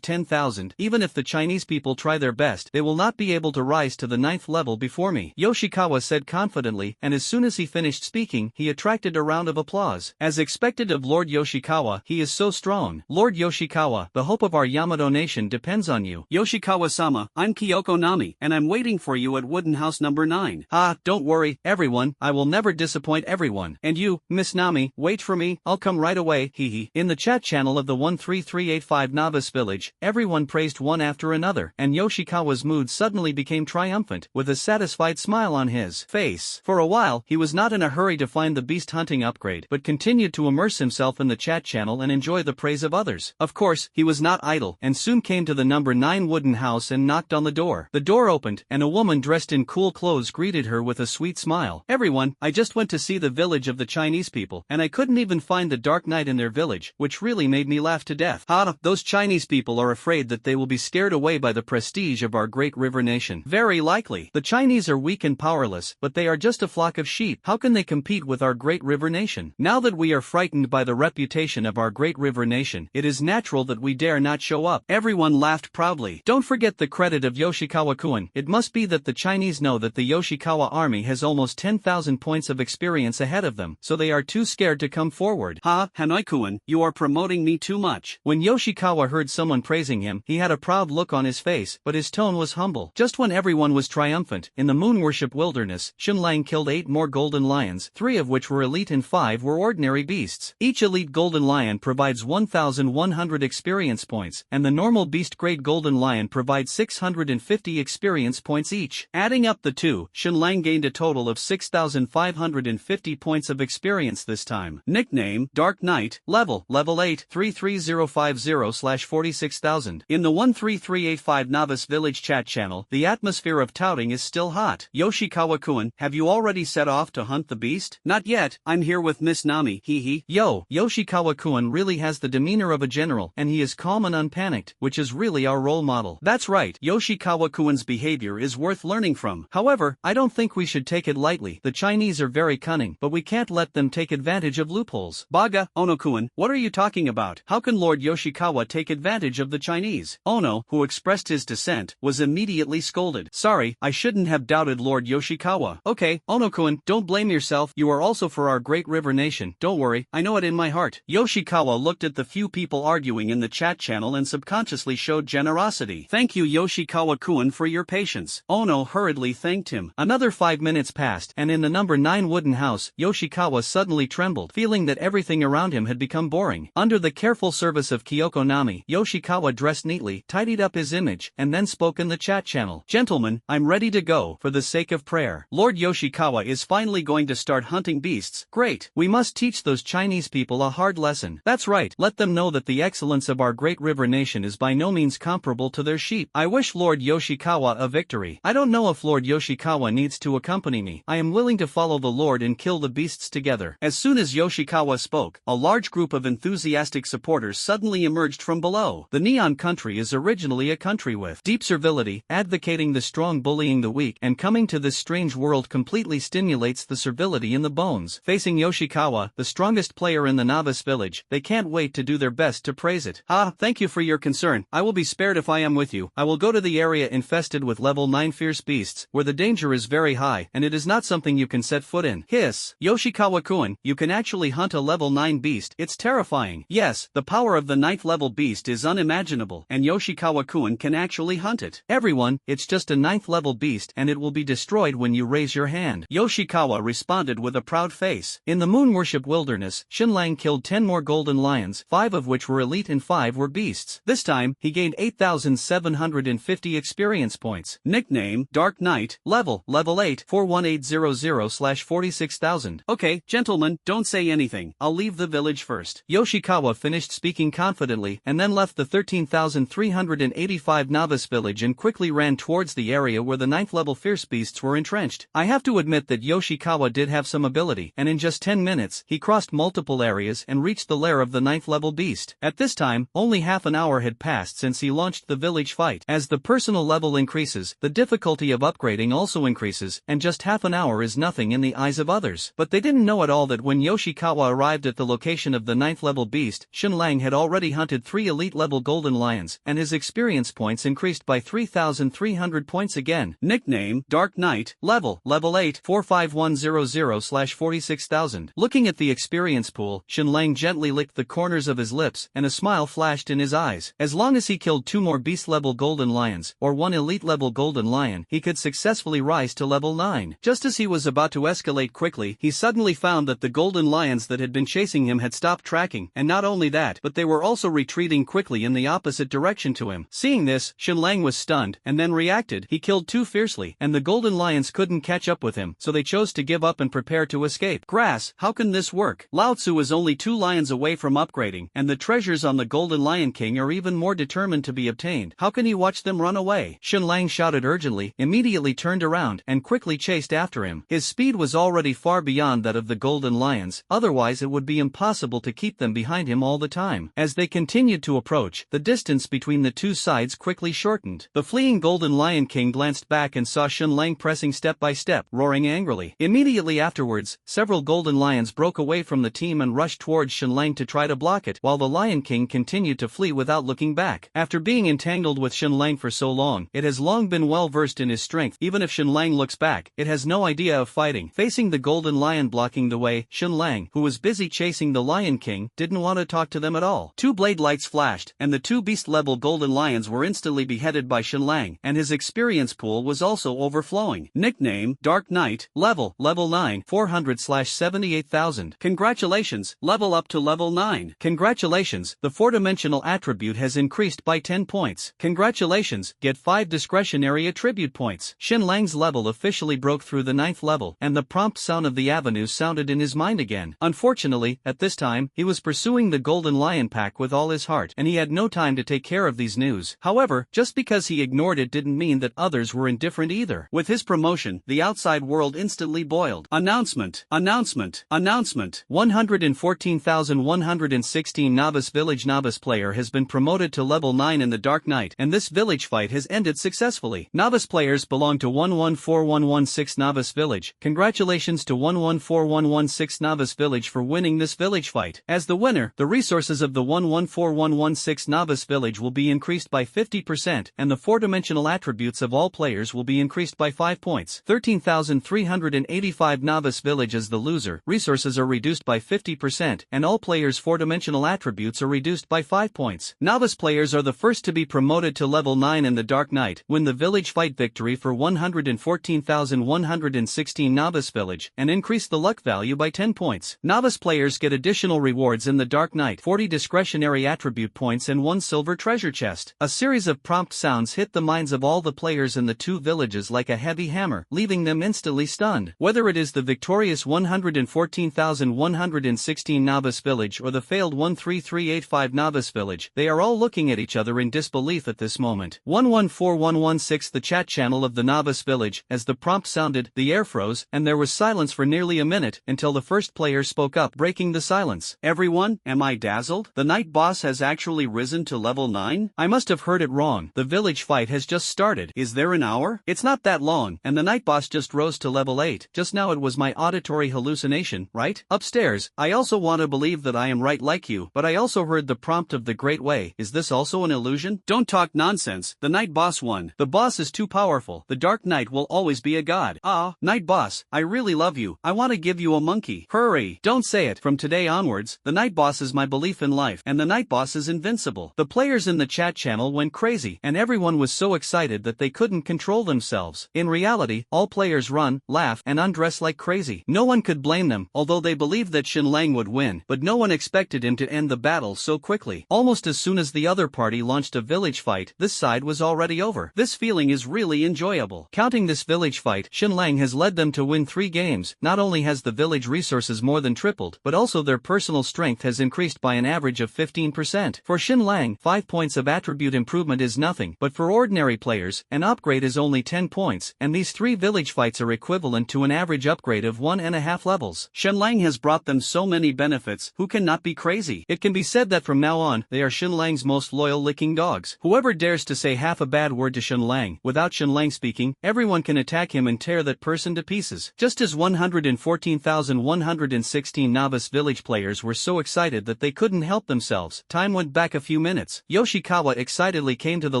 10,000, even if the Chinese people try their best, they will not be able to rise to the 9th level before me, Yoshikawa said confidently, and as soon as he finished speaking, he attracted a round of applause. As expected of Lord Yoshikawa, he is so strong. Lord Yoshikawa, the hope of our Yamato nation depends on you. Yoshikawa-sama, I'm Kyoko Nami, and I'm waiting for you at Wooden House number 9. Ah, don't worry, everyone, I will never disappoint everyone. And you, Miss Nami, wait for me, I'll come right away, hehe. In the chat channel of the 13385 Novice Village, everyone praised one after another, and Yoshikawa's mood suddenly became triumphant, with a satisfied smile on his face. For a while, he was not in a hurry to find the beast hunting upgrade, but continued to immerse himself in the chat channel and enjoy the praise of others. Of course, he was not idle, and soon came to the number 9 wooden house and knocked on the door. The door opened, and a woman dressed in cool clothes greeted her with a sweet smile. Everyone, I just went to see the village of the Chinese people, and I couldn't even find the Dark Knight in their village, which really made me laugh. laughed to death. Ha, those Chinese people are afraid that they will be scared away by the prestige of our great river nation. Very likely. The Chinese are weak and powerless, but they are just a flock of sheep. How can they compete with our great river nation? Now that we are frightened by the reputation of our great river nation, it is natural that we dare not show up. Everyone laughed proudly. Don't forget the credit of Yoshikawa-kun. It must be that the Chinese know that the Yoshikawa army has almost 10,000 points of experience ahead of them, so they are too scared to come forward. Ha, Hanoi-kun, you are promoting me too much. When Yoshikawa heard someone praising him, he had a proud look on his face, but his tone was humble. Just when everyone was triumphant, in the moon worship wilderness, Xunlang killed 8 more golden lions, 3 of which were elite and 5 were ordinary beasts. Each elite golden lion provides 1,100 experience points, and the normal beast-grade golden lion provides 650 experience points each. Adding up the two, Xunlang gained a total of 6,550 points of experience this time. Nickname, Dark Knight, level 8, 33050/46000. In the 13385 Novice Village chat channel, the atmosphere of touting is still hot. Yoshikawa-kun, have you already set off to hunt the beast? Not yet, I'm here with Miss Nami, hee. Yo, Yoshikawa-kun really has the demeanor of a general, and he is calm and unpanicked, which is really our role model. That's right, Yoshikawa-kun's behavior is worth learning from. However, I don't think we should take it lightly. The Chinese are very cunning, but we can't let them take advantage of loopholes. Baga, Ono-kun, what are you talking about? How can Lord Yoshikawa take advantage of the Chinese? Ono, who expressed his dissent, was immediately scolded. Sorry, I shouldn't have doubted Lord Yoshikawa. Okay, Ono-kun, don't blame yourself, you are also for our great river nation. Don't worry, I know it in my heart. Yoshikawa looked at the few people arguing in the chat channel and subconsciously showed generosity. Thank you Yoshikawa-kun for your patience. Ono hurriedly thanked him. Another 5 minutes passed, and in the number 9 wooden house, Yoshikawa suddenly trembled, feeling that everything around him had become boring. Under the careful service of Kyoko Nami, Yoshikawa dressed neatly, tidied up his image, and then spoke in the chat channel. Gentlemen, I'm ready to go, for the sake of prayer. Lord Yoshikawa is finally going to start hunting beasts. Great. We must teach those Chinese people a hard lesson. That's right, let them know that the excellence of our great river nation is by no means comparable to their sheep. I wish Lord Yoshikawa a victory. I don't know if Lord Yoshikawa needs to accompany me. I am willing to follow the Lord and kill the beasts together. As soon as Yoshikawa spoke, a large group of enthusiastic supporters suddenly emerged from below. The Neon Country is originally a country with deep servility, advocating the strong bullying the weak, and coming to this strange world completely stimulates the servility in the bones. Facing Yoshikawa, the strongest player in the novice village, they can't wait to do their best to praise it. Ah, thank you for your concern. I will be spared if I am with you. I will go to the area infested with level 9 fierce beasts, where the danger is very high, and it is not something you can set foot in. Hiss. Yoshikawa-kun, you can actually hunt a level 9 beast. It's terrifying. Yes, the power of the 9th level beast is unimaginable, and Yoshikawa-kun can actually hunt it. Everyone, it's just a 9th level beast and it will be destroyed when you raise your hand. Yoshikawa responded with a proud face. In the moon worship wilderness, Xunlang killed 10 more golden lions, 5 of which were elite and 5 were beasts. This time, he gained 8,750 experience points. Nickname, Dark Knight, level 8, 41800/46000. Okay, gentlemen, don't say anything. I'll leave the village first. Yoshikawa finished speaking confidently and then left the 13,385 novice village and quickly ran towards the area where the 9th level fierce beasts were entrenched. I have to admit that Yoshikawa did have some ability, and in just 10 minutes, he crossed multiple areas and reached the lair of the 9th level beast. At this time, only half an hour had passed since he launched the village fight. As the personal level increases, the difficulty of upgrading also increases, and just half an hour is nothing in the eyes of others. But they didn't know at all that when Yoshikawa arrived at the location of the 9th level beast, Xunlang had already hunted 3 elite level golden lions, and his experience points increased by 3,300 points again. Nickname, Dark Knight, level 8, 45100/46000. Looking at the experience pool, Xunlang gently licked the corners of his lips, and a smile flashed in his eyes. As long as he killed 2 more beast-level golden lions, or 1 elite-level golden lion, he could successfully rise to level 9. Just as he was about to escalate quickly, he suddenly found that the golden lions that had been chasing him had stopped tracking, and not only that, but they were also retreating quickly in the opposite direction to him. Seeing this, Xunlang was stunned, and then reacted. He killed 2 fiercely, and the golden lions couldn't catch up with him, so they chose to give up and prepare to escape. Grass, how can this work? Lao Tzu is only 2 lions away from upgrading, and the treasures on the Golden Lion King are even more determined to be obtained. How can he watch them run away? Xunlang shouted urgently, immediately turned around, and quickly chased after him. His speed was already far beyond that of the golden lions, otherwise it would be impossible to keep them behind him all the time. As they continued to approach, the distance between the two sides quickly shortened. The fleeing Golden Lion King glanced back and saw Xunlang pressing step by step, roaring angrily. Immediately afterwards, several golden lions broke away from the team and rushed towards Xunlang to try to block it, while the Lion King continued to flee without looking back. After being entangled with Xunlang for so long, it has long been well versed in his strength. Even if Xunlang looks back, it has no idea of fighting. Facing the golden lion blocking the way, Xunlang, who was busy chasing the Lion King, didn't want to talk to them at all. Two blade lights flashed, and the two beast-level golden lions were instantly beheaded by Xunlang, and his experience pool was also overflowing. Nickname, Dark Knight, level 9, 400/78,000. Congratulations, level up to level 9. Congratulations, the 4-dimensional attribute has increased by 10 points. Congratulations, get 5 discretionary attribute points. Xunlang's level officially broke through the 9th level, and the prompt sound of the avenue sounded in his mind again. Unfortunately, at this time, he was pursuing the Golden Lion Pack with all his heart, and he had no time to take care of these news. However, just because he ignored it didn't mean that others were indifferent either. With his promotion, the outside world instantly boiled. Announcement! 114,116 Novice Village Novice player has been promoted to level 9 in the Dark Knight, and this village fight has ended successfully. Novice players belong to 114116 Novice Village. Congratulations to 114116 Novice Village for winning this village fight. As the winner, the resources of the 114116 Novice Village will be increased by 50%, and the 4-dimensional attributes of all players will be increased by 5 points. 13,385 Novice Village as the loser, resources are reduced by 50%, and all players' 4-dimensional attributes are reduced by 5 points. Novice players are the first to be promoted to level 9 in the Dark Knight, win the village fight victory for 114,116 Novice Village, and increase the luck value by 10 points. Novice players get additional rewards in the Dark Knight, 40 discretionary attribute points and 1 silver treasure chest. A series of prompt sounds hit the minds of all the players in the two villages like a heavy hammer, leaving them instantly stunned. Whether it is the victorious 114,116 Novice Village or the failed 13385 Novice Village, they are all looking at each other in disbelief at this moment. 114116 The chat channel of the Novice Village. As the prompt sounded, the air froze, and there was silence for nearly a minute until the first player spoke up, breaking the silence. Everyone, am I dazzled? The night boss has actually risen to level 9? I must have heard it wrong. The village fight has just started. Is there an hour? It's not that long, and the night boss just rose to level 8. Just now it was my auditory hallucination, right? Upstairs, I also want to believe that I am right like you, but I also heard the prompt of the Great Way. Is this also an illusion? Don't talk nonsense. The night boss won. The boss is too powerful. The Dark Knight will always be a god. Ah, night boss, I really love you. I want to give you a monkey. Hurry. Don't say it. From today onwards, the night boss is my belief in life, and the night boss is invincible. The players in the chat channel went crazy, and everyone was so excited that they couldn't control themselves. In reality, all players run, laugh, and undress like crazy. No one could blame them, although they believed that Xunlang would win, but no one expected him to end the battle so quickly. Almost as soon as the other party launched a village fight, this side was already over. This feeling is really enjoyable. Counting this village fight, Xunlang has led them to win 3 games. Not only has the village resources more than tripled, but also their personal strength has increased by an average of 15%. For Xunlang, 5 points of attribute improvement is nothing, but for ordinary players, an upgrade is only 10 points, and these 3 village fights are equivalent to an average upgrade of 1.5 levels. Xunlang has brought them so many benefits, who cannot be crazy? It can be said that from now on, they are Xunlang's most loyal licking dogs. Whoever dares to say half a bad word to Xunlang, without Xunlang speaking, everyone can attack him and tear that person to pieces. Just as 114,116 Novice Village players were so excited that they couldn't help themselves, time went back a few minutes. Yoshikawa excitedly came to the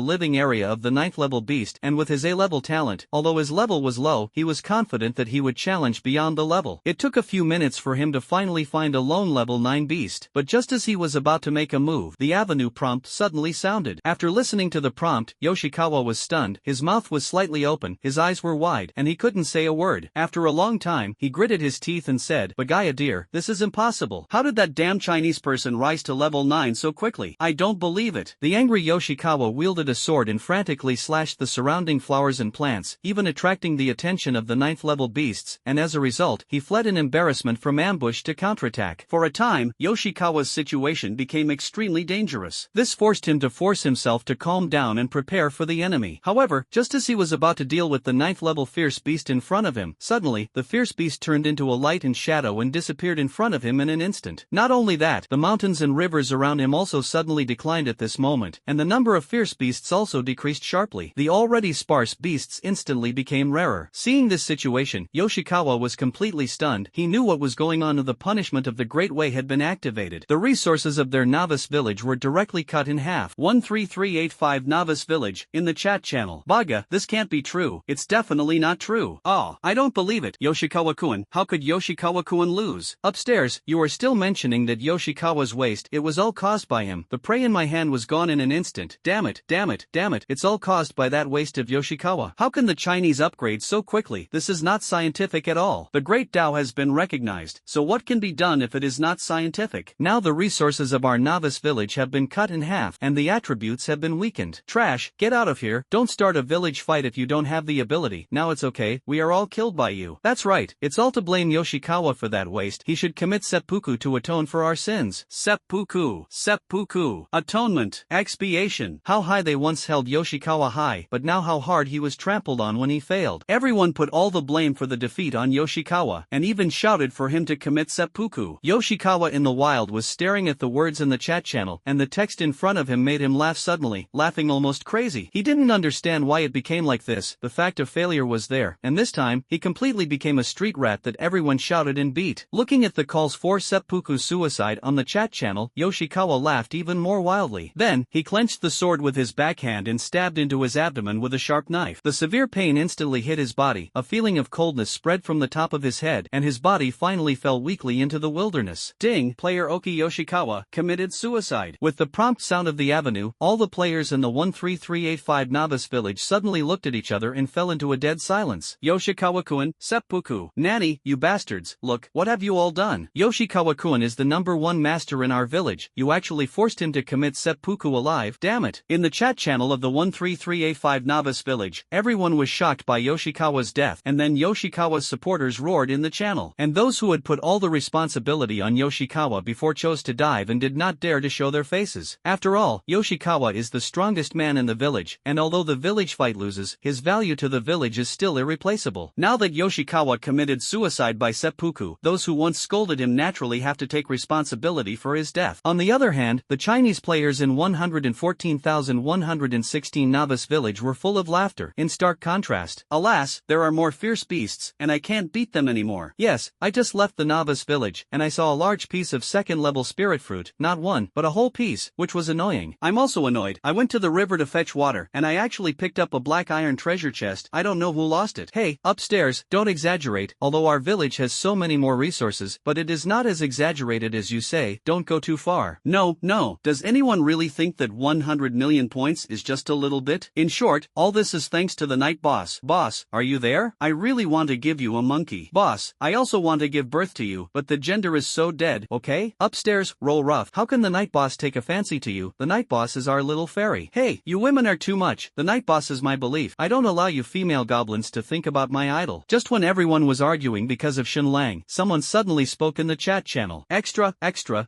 living area of the 9th level beast, and with his A-level talent, although his level was low, he was confident that he would challenge beyond the level. It took a few minutes for him to finally find a lone level 9 beast, but just as he was about to make a move, the avenue prompt suddenly sounded. After listening to the prompt, Yoshikawa was stunned, his mouth was slightly open, his eyes were wide, and he couldn't say a word. After a long time, he gritted his teeth and said, "Bagaya dear, this is impossible. How did that damn Chinese person rise to level 9 so quickly? I don't believe it." The angry Yoshikawa wielded a sword and frantically slashed the surrounding flowers and plants, even attracting the attention of the 9th level beasts, and as a result, he fled in embarrassment from ambush to counterattack. For a time, Yoshikawa's situation became extremely dangerous. This forced him to force himself to calm down and prepare for the enemy. However, just as he was about to deal with the 9th level fierce beast in front of him, suddenly, the fierce beast turned into a light and shadow and disappeared in front of him in an instant. Not only that, the mountain mountains and rivers around him also suddenly declined at this moment, and the number of fierce beasts also decreased sharply. The already sparse beasts instantly became rarer. Seeing this situation, Yoshikawa was completely stunned. He knew what was going on, and the punishment of the Great Way had been activated. The resources of their novice village were directly cut in half. 13385 Novice Village, in the chat channel. Baga, this can't be true. It's definitely not true. Oh, I don't believe it. Yoshikawa-kun, how could Yoshikawa-kun lose? Upstairs, you are still mentioning that Yoshikawa's waste, it was all caused by him. The prey in my hand was gone in an instant. Damn it, damn it, damn it. It's all caused by that waste of Yoshikawa. How can the Chinese upgrade so quickly? This is not scientific at all. The Great Tao has been recognized, so what can be done if it is not scientific? Now the resources of our novice village have been cut in half, and the attributes have been weakened. Trash, get out of here. Don't start a village fight if you don't have the ability. Now it's okay, we are all killed by you. That's right, it's all to blame Yoshikawa for that waste. He should commit seppuku to atone for our sins. Seppuku, seppuku, atonement, expiation. How high they once held Yoshikawa high, but now how hard he was trampled on when he failed. Everyone put all the blame for the defeat on Yoshikawa, and even shouted for him to commit seppuku. Yoshikawa in the wild was staring at the words in the chat channel, and the text in front of him made him laugh suddenly, laughing almost crazy. He didn't understand why it became like this. The fact of failure was there, and this time, he completely became a street rat that everyone shouted and beat. Looking at the calls for seppuku suicide on the chat channel, Yoshikawa laughed even more wildly. Then, he clenched the sword with his backhand and stabbed into his abdomen with a sharp knife. The severe pain instantly hit his body, a feeling of coldness spread from the top of his head, and his body finally fell weakly into the wilderness. Ding! Player Oki Yoshikawa committed suicide. With the prompt sound of the avenue, all the players in the 13385 novice village suddenly looked at each other and fell into a dead silence. Yoshikawa-kun, seppuku. Nanny, you bastards, look, what have you all done? Yoshikawa-kun is the #1 master in our village. You actually forced him to commit seppuku alive. Damn it. In the chat channel of the 13385 novice village, everyone was shocked by Yoshikawa's death, and then Yoshikawa's supporters roared in the channel. And those who had put all the responsibility on Yoshikawa before chose to dive and did not dare to show their faces. After all, Yoshikawa is the strongest man in the village, and although the village fight loses, his value to the village is still irreplaceable. Now that Yoshikawa committed suicide by seppuku, those who once scolded him naturally have to take responsibility for his death. On the other hand, the Chinese players in 114,116 novice village were full of laughter. In stark contrast, alas, there are more fierce beasts, and I can't beat them anymore. Yes, I just left the novice village, and I saw a large piece of second-level spirit fruit, not one, but a whole piece, which was annoying. I'm also annoyed. I went to the river to fetch water, and I actually picked up a black iron treasure chest. I don't know who lost it. Hey, upstairs, don't exaggerate, although our village has so many more resources, but it is not as exaggerated as you say. Don't go too far. No, does anyone really think that 100 million points is just a little bit? In short, all this is thanks to the night boss. Boss, are you there? I really want to give you a monkey. Boss, I also want to give birth to you, but the gender is so dead, okay? Upstairs, roll rough. How can the night boss take a fancy to you? The night boss is our little fairy. Hey, you women are too much. The night boss is my belief. I don't allow you female goblins to think about my idol. Just when everyone was arguing because of Shen Lang, someone suddenly spoke in the chat channel. Extra,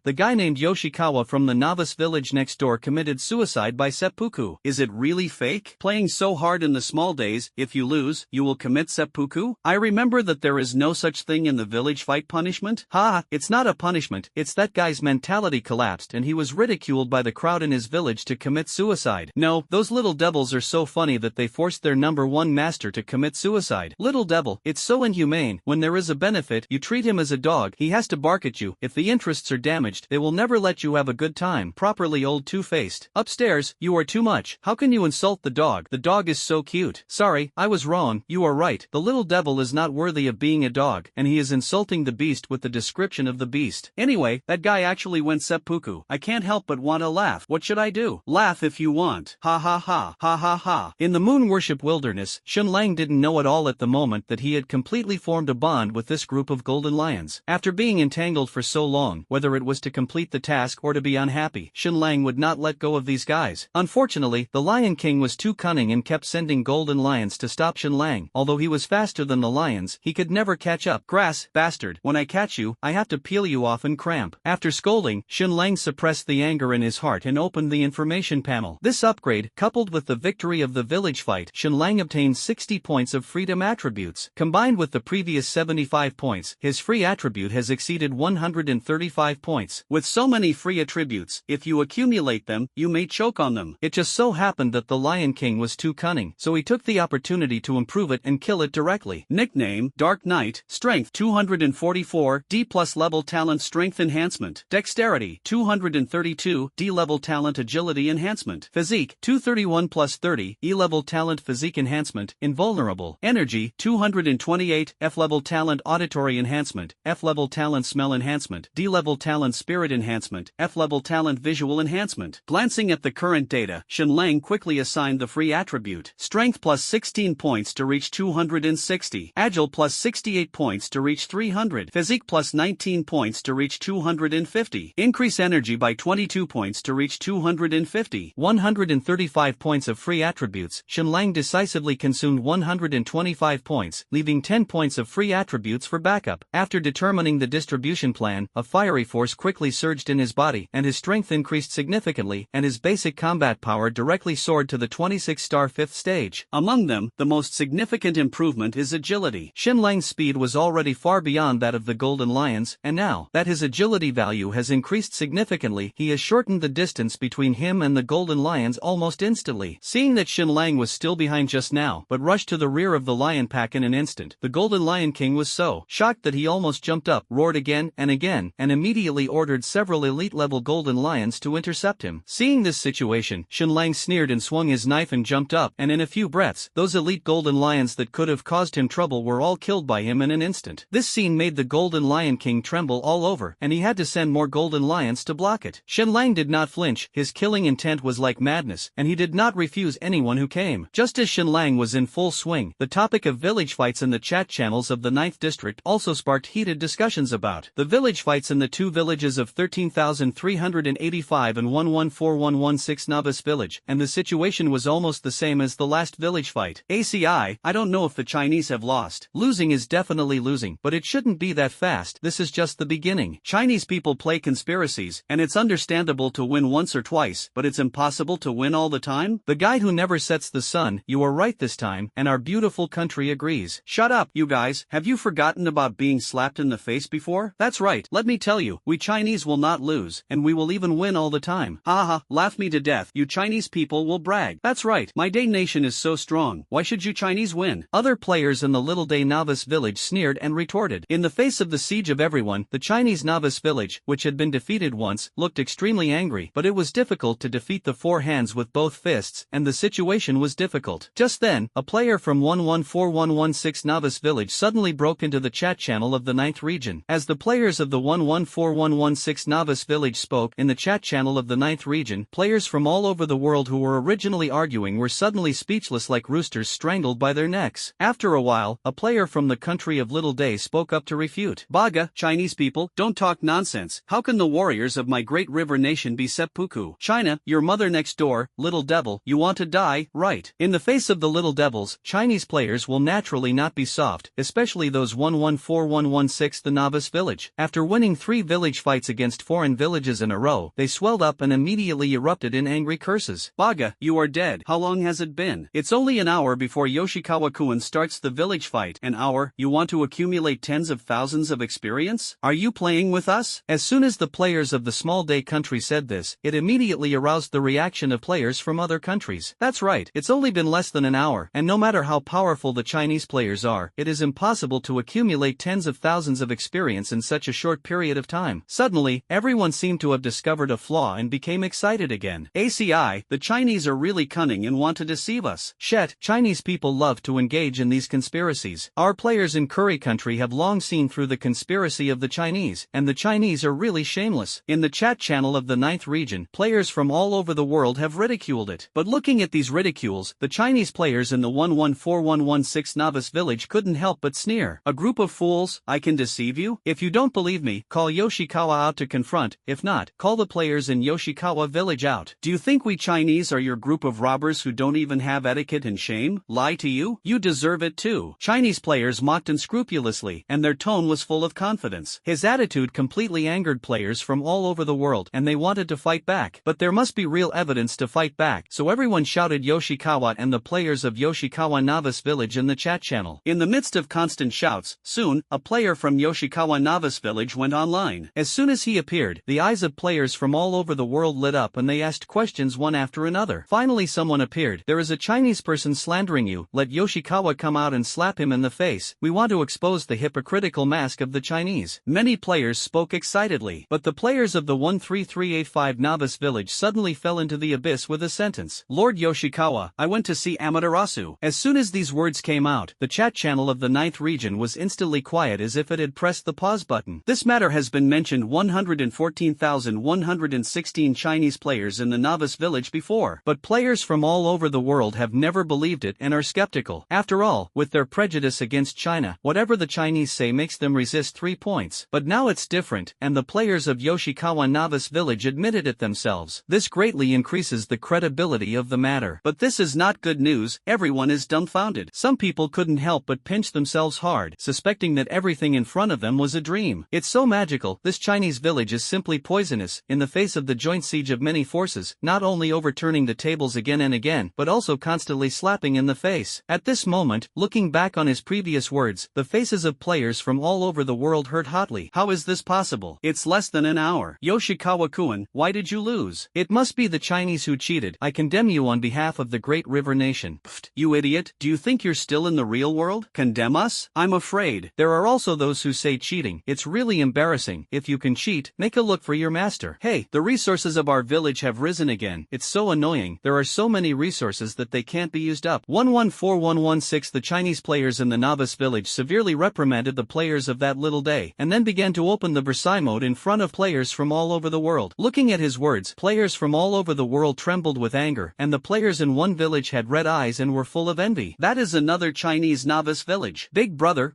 the guy named Yoshikawa from the novice village next door committed suicide by seppuku. Is it really fake? Playing so hard in the small days, if you lose, you will commit seppuku? I remember that there is no such thing in the village fight punishment. Ha, it's not a punishment, it's that guy's mentality collapsed and he was ridiculed by the crowd in his village to commit suicide. No, those little devils are so funny that they forced their #1 master to commit suicide. Little devil, it's so inhumane. When there is a benefit, you treat him as a dog. He has to bark at you. If the interests are damaged, they will never let you have a good time. Properly old two-faced. Upstairs, you are too much. How can you insult the dog? The dog is so cute. Sorry, I was wrong. You are right. The little devil is not worthy of being a dog, and he is insulting the beast with the description of the beast. Anyway, that guy actually went seppuku. I can't help but want to laugh. What should I do? Laugh if you want. Ha ha ha. Ha ha ha. In the moon worship wilderness, Shen Lang didn't know at all at the moment that he had completely formed a bond with this group of golden lions. After being entangled for so long, whether it was to complete the task or to be unhappy, Shen Lang would not let go of these guys. Unfortunately, the Lion King was too cunning and kept sending golden lions to stop Shen Lang. Although he was faster than the lions, he could never catch up. Grass, bastard, when I catch you, I have to peel you off and cramp. After scolding, Shen Lang suppressed the anger in his heart and opened the information panel. This upgrade, coupled with the victory of the village fight, Shen Lang obtained 60 points of freedom attributes. Combined with the previous 75 points, his free attribute has exceeded 135 points. With so many free attributes, if you accumulate them, you may choke on them. It just so happened that the Lion King was too cunning, so he took the opportunity to improve it and kill it directly. Nickname, Dark Knight. Strength, 244, D+ level talent strength enhancement. Dexterity, 232, D level talent agility enhancement. Physique, 231 + 30, E level talent physique enhancement. Invulnerable. Energy, 228, F level talent auditory enhancement. F level talent smell enhancement. D level talent spirit enhancement. F level talent visual enhancement. Glancing at the current data, Shenlang quickly assigned the free attribute. Strength plus 16 points to reach 260. Agile plus 68 points to reach 300. Physique plus 19 points to reach 250. Increase energy by 22 points to reach 250. 135 points of free attributes. Shenlang decisively consumed 125 points, leaving 10 points of free attributes for backup. After determining the distribution plan, a fiery force quickly surged in his body, and his strength increased significantly, and his basic combat power directly soared to the 26-star 5th stage. Among them, the most significant improvement is agility. Shenlang's speed was already far beyond that of the Golden Lions, and now that his agility value has increased significantly, he has shortened the distance between him and the Golden Lions almost instantly. Seeing that Shenlang was still behind just now, but rushed to the rear of the lion pack in an instant, the Golden Lion King was so shocked that he almost jumped up, roared again, and immediately ordered several elite-level Golden Lions to intercept him. Seeing this situation, Shenlang sneered and swung his knife and jumped up, and in a few breaths, those elite Golden Lions that could have caused him trouble were all killed by him in an instant. This scene made the Golden Lion King tremble all over, and he had to send more Golden Lions to block it. Shenlang did not flinch, his killing intent was like madness, and he did not refuse anyone who came. Just as Shenlang was in full swing, the topic of village fights in the chat channels of the 9th district also sparked heated discussions about the village fights in the two villages of 13,385 and 114116 Novice Village, and the situation was almost the same as the last village fight. ACI, I don't know if the Chinese have lost. Losing is definitely losing, but it shouldn't be that fast. This is just the beginning. Chinese people play conspiracies, and it's understandable to win once or twice, but it's impossible to win all the time? The guy who never sets the sun, you are right this time, and our beautiful country agrees. Shut up, you guys, have you forgotten about being slapped in the face before? That's right, let me tell you, we Chinese will not lose, and we will even win all the time. Haha, laugh me to death, you Chinese people will brag. That's right, my Day nation is so strong, why should you Chinese win? Other players in the Little Day Novice Village sneered and retorted. In the face of the siege of everyone, the Chinese Novice Village, which had been defeated once, looked extremely angry, but it was difficult to defeat the four hands with both fists, and the situation was difficult. Just then, a player from 114116 Novice Village suddenly broke into the chat channel of the 9th region. As the players of the 114116 Novice Village spoke in the chat channel of the 9th region, players from all over the world who were originally arguing were suddenly speechless like roosters strangled by their necks. After a while, a player from the country of Little Day spoke up to refute. Baga, Chinese people, don't talk nonsense. How can the warriors of my great river nation be seppuku? China, your mother next door, little devil, you want to die, right? In the face of the little devils, Chinese players will naturally not be soft, especially those 114116 the Novice Village. After winning 3 village fights against foreign villages in a row, they swelled up and immediately erupted in angry curses. Baga, you are dead. How long has it been? It's only an hour before Yoshikawa-kun starts the village fight. An hour? You want to accumulate tens of thousands of experience? Are you playing with us? As soon as the players of the Small Day country said this, it immediately aroused the reaction of players from other countries. That's right, it's only been less than an hour, and no matter how powerful the Chinese players are, it is impossible to accumulate tens of thousands of experience in such a short period of time. Suddenly, everyone seemed to have discovered a flaw and became excited again. ACI, the Chinese are really cunning and want to deceive us. Shet, Chinese people love to engage in these conspiracies. Our players in Curry country have long seen through the conspiracy of the Chinese, and the Chinese are really shameless. In the chat channel of the 9th region, players from all over the world have ridiculed it. But looking at these ridicules, the Chinese players in the 114116 Novice Village couldn't help but sneer. A group of fools, I can deceive you? If you don't believe me, call Yoshikawa out to confront. If not, call the players in Yoshikawa Village out. Do you think we Chinese are your group of robbers who don't even have etiquette and shame? Lie to you? You deserve it too. Chinese players mocked unscrupulously, and their tone was full of confidence. His attitude completely angered players from all over the world, and they wanted to fight back. But there must be real evidence to fight back, so everyone shouted Yoshikawa and the players of Yoshikawa Novice Village in the chat channel. In the midst of constant shouts, soon, a player from Yoshikawa Novice Village went online. As soon as he appeared, the eyes of players from all over the world lit up and they asked questions one after another. Finally someone appeared. There is a Chinese person slandering you, let Yoshikawa come out and slap him in the face. We want to expose the hypocritical mask of the Chinese. Many players spoke excitedly, but the players of the 13385 novice village suddenly fell into the abyss with a sentence. Lord Yoshikawa, I went to see Amaterasu. As soon as these words came out, the chat channel of the 9th region was instantly quiet as if it had pressed the pause button. This matter has been mentioned 114,116 Chinese players in the novice village before, but players from all over the world have never believed it and are skeptical. After all, with their prejudice against China, whatever the Chinese say makes them resist 3 points. But now it's different, and the players of Yoshikawa novice village admitted it themselves. This greatly increases the credibility of the matter. But this is not good news. Everyone is dumbfounded. Some people couldn't help but pinch themselves hard, suspecting that everything in front of them was a dream. It's so magical. This Chinese village is simply poisonous, in the face of the joint siege of many forces, not only overturning the tables again and again, but also constantly slapping in the face. At this moment, looking back on his previous words, the faces of players from all over the world hurt hotly. How is this possible? It's less than an hour. Yoshikawa-kun, why did you lose? It must be the Chinese who cheated. I condemn you on behalf of the great river nation. Pfft, you idiot. Do you think you're still in the real world? Condemn us? I'm afraid. There are also those who say cheating. It's really embarrassing. If you can cheat, make a look for your master. Hey, the resources of our village have risen again. It's so annoying. There are so many resources that they can't be used up. 114116 The Chinese players in the novice village severely reprimanded the players of that little day, and then began to open the Versailles mode in front of players from all over the world. Looking at his words, players from all over the world trembled with anger, and the players in one village had red eyes and were full of envy. That is another Chinese novice village. Big brother,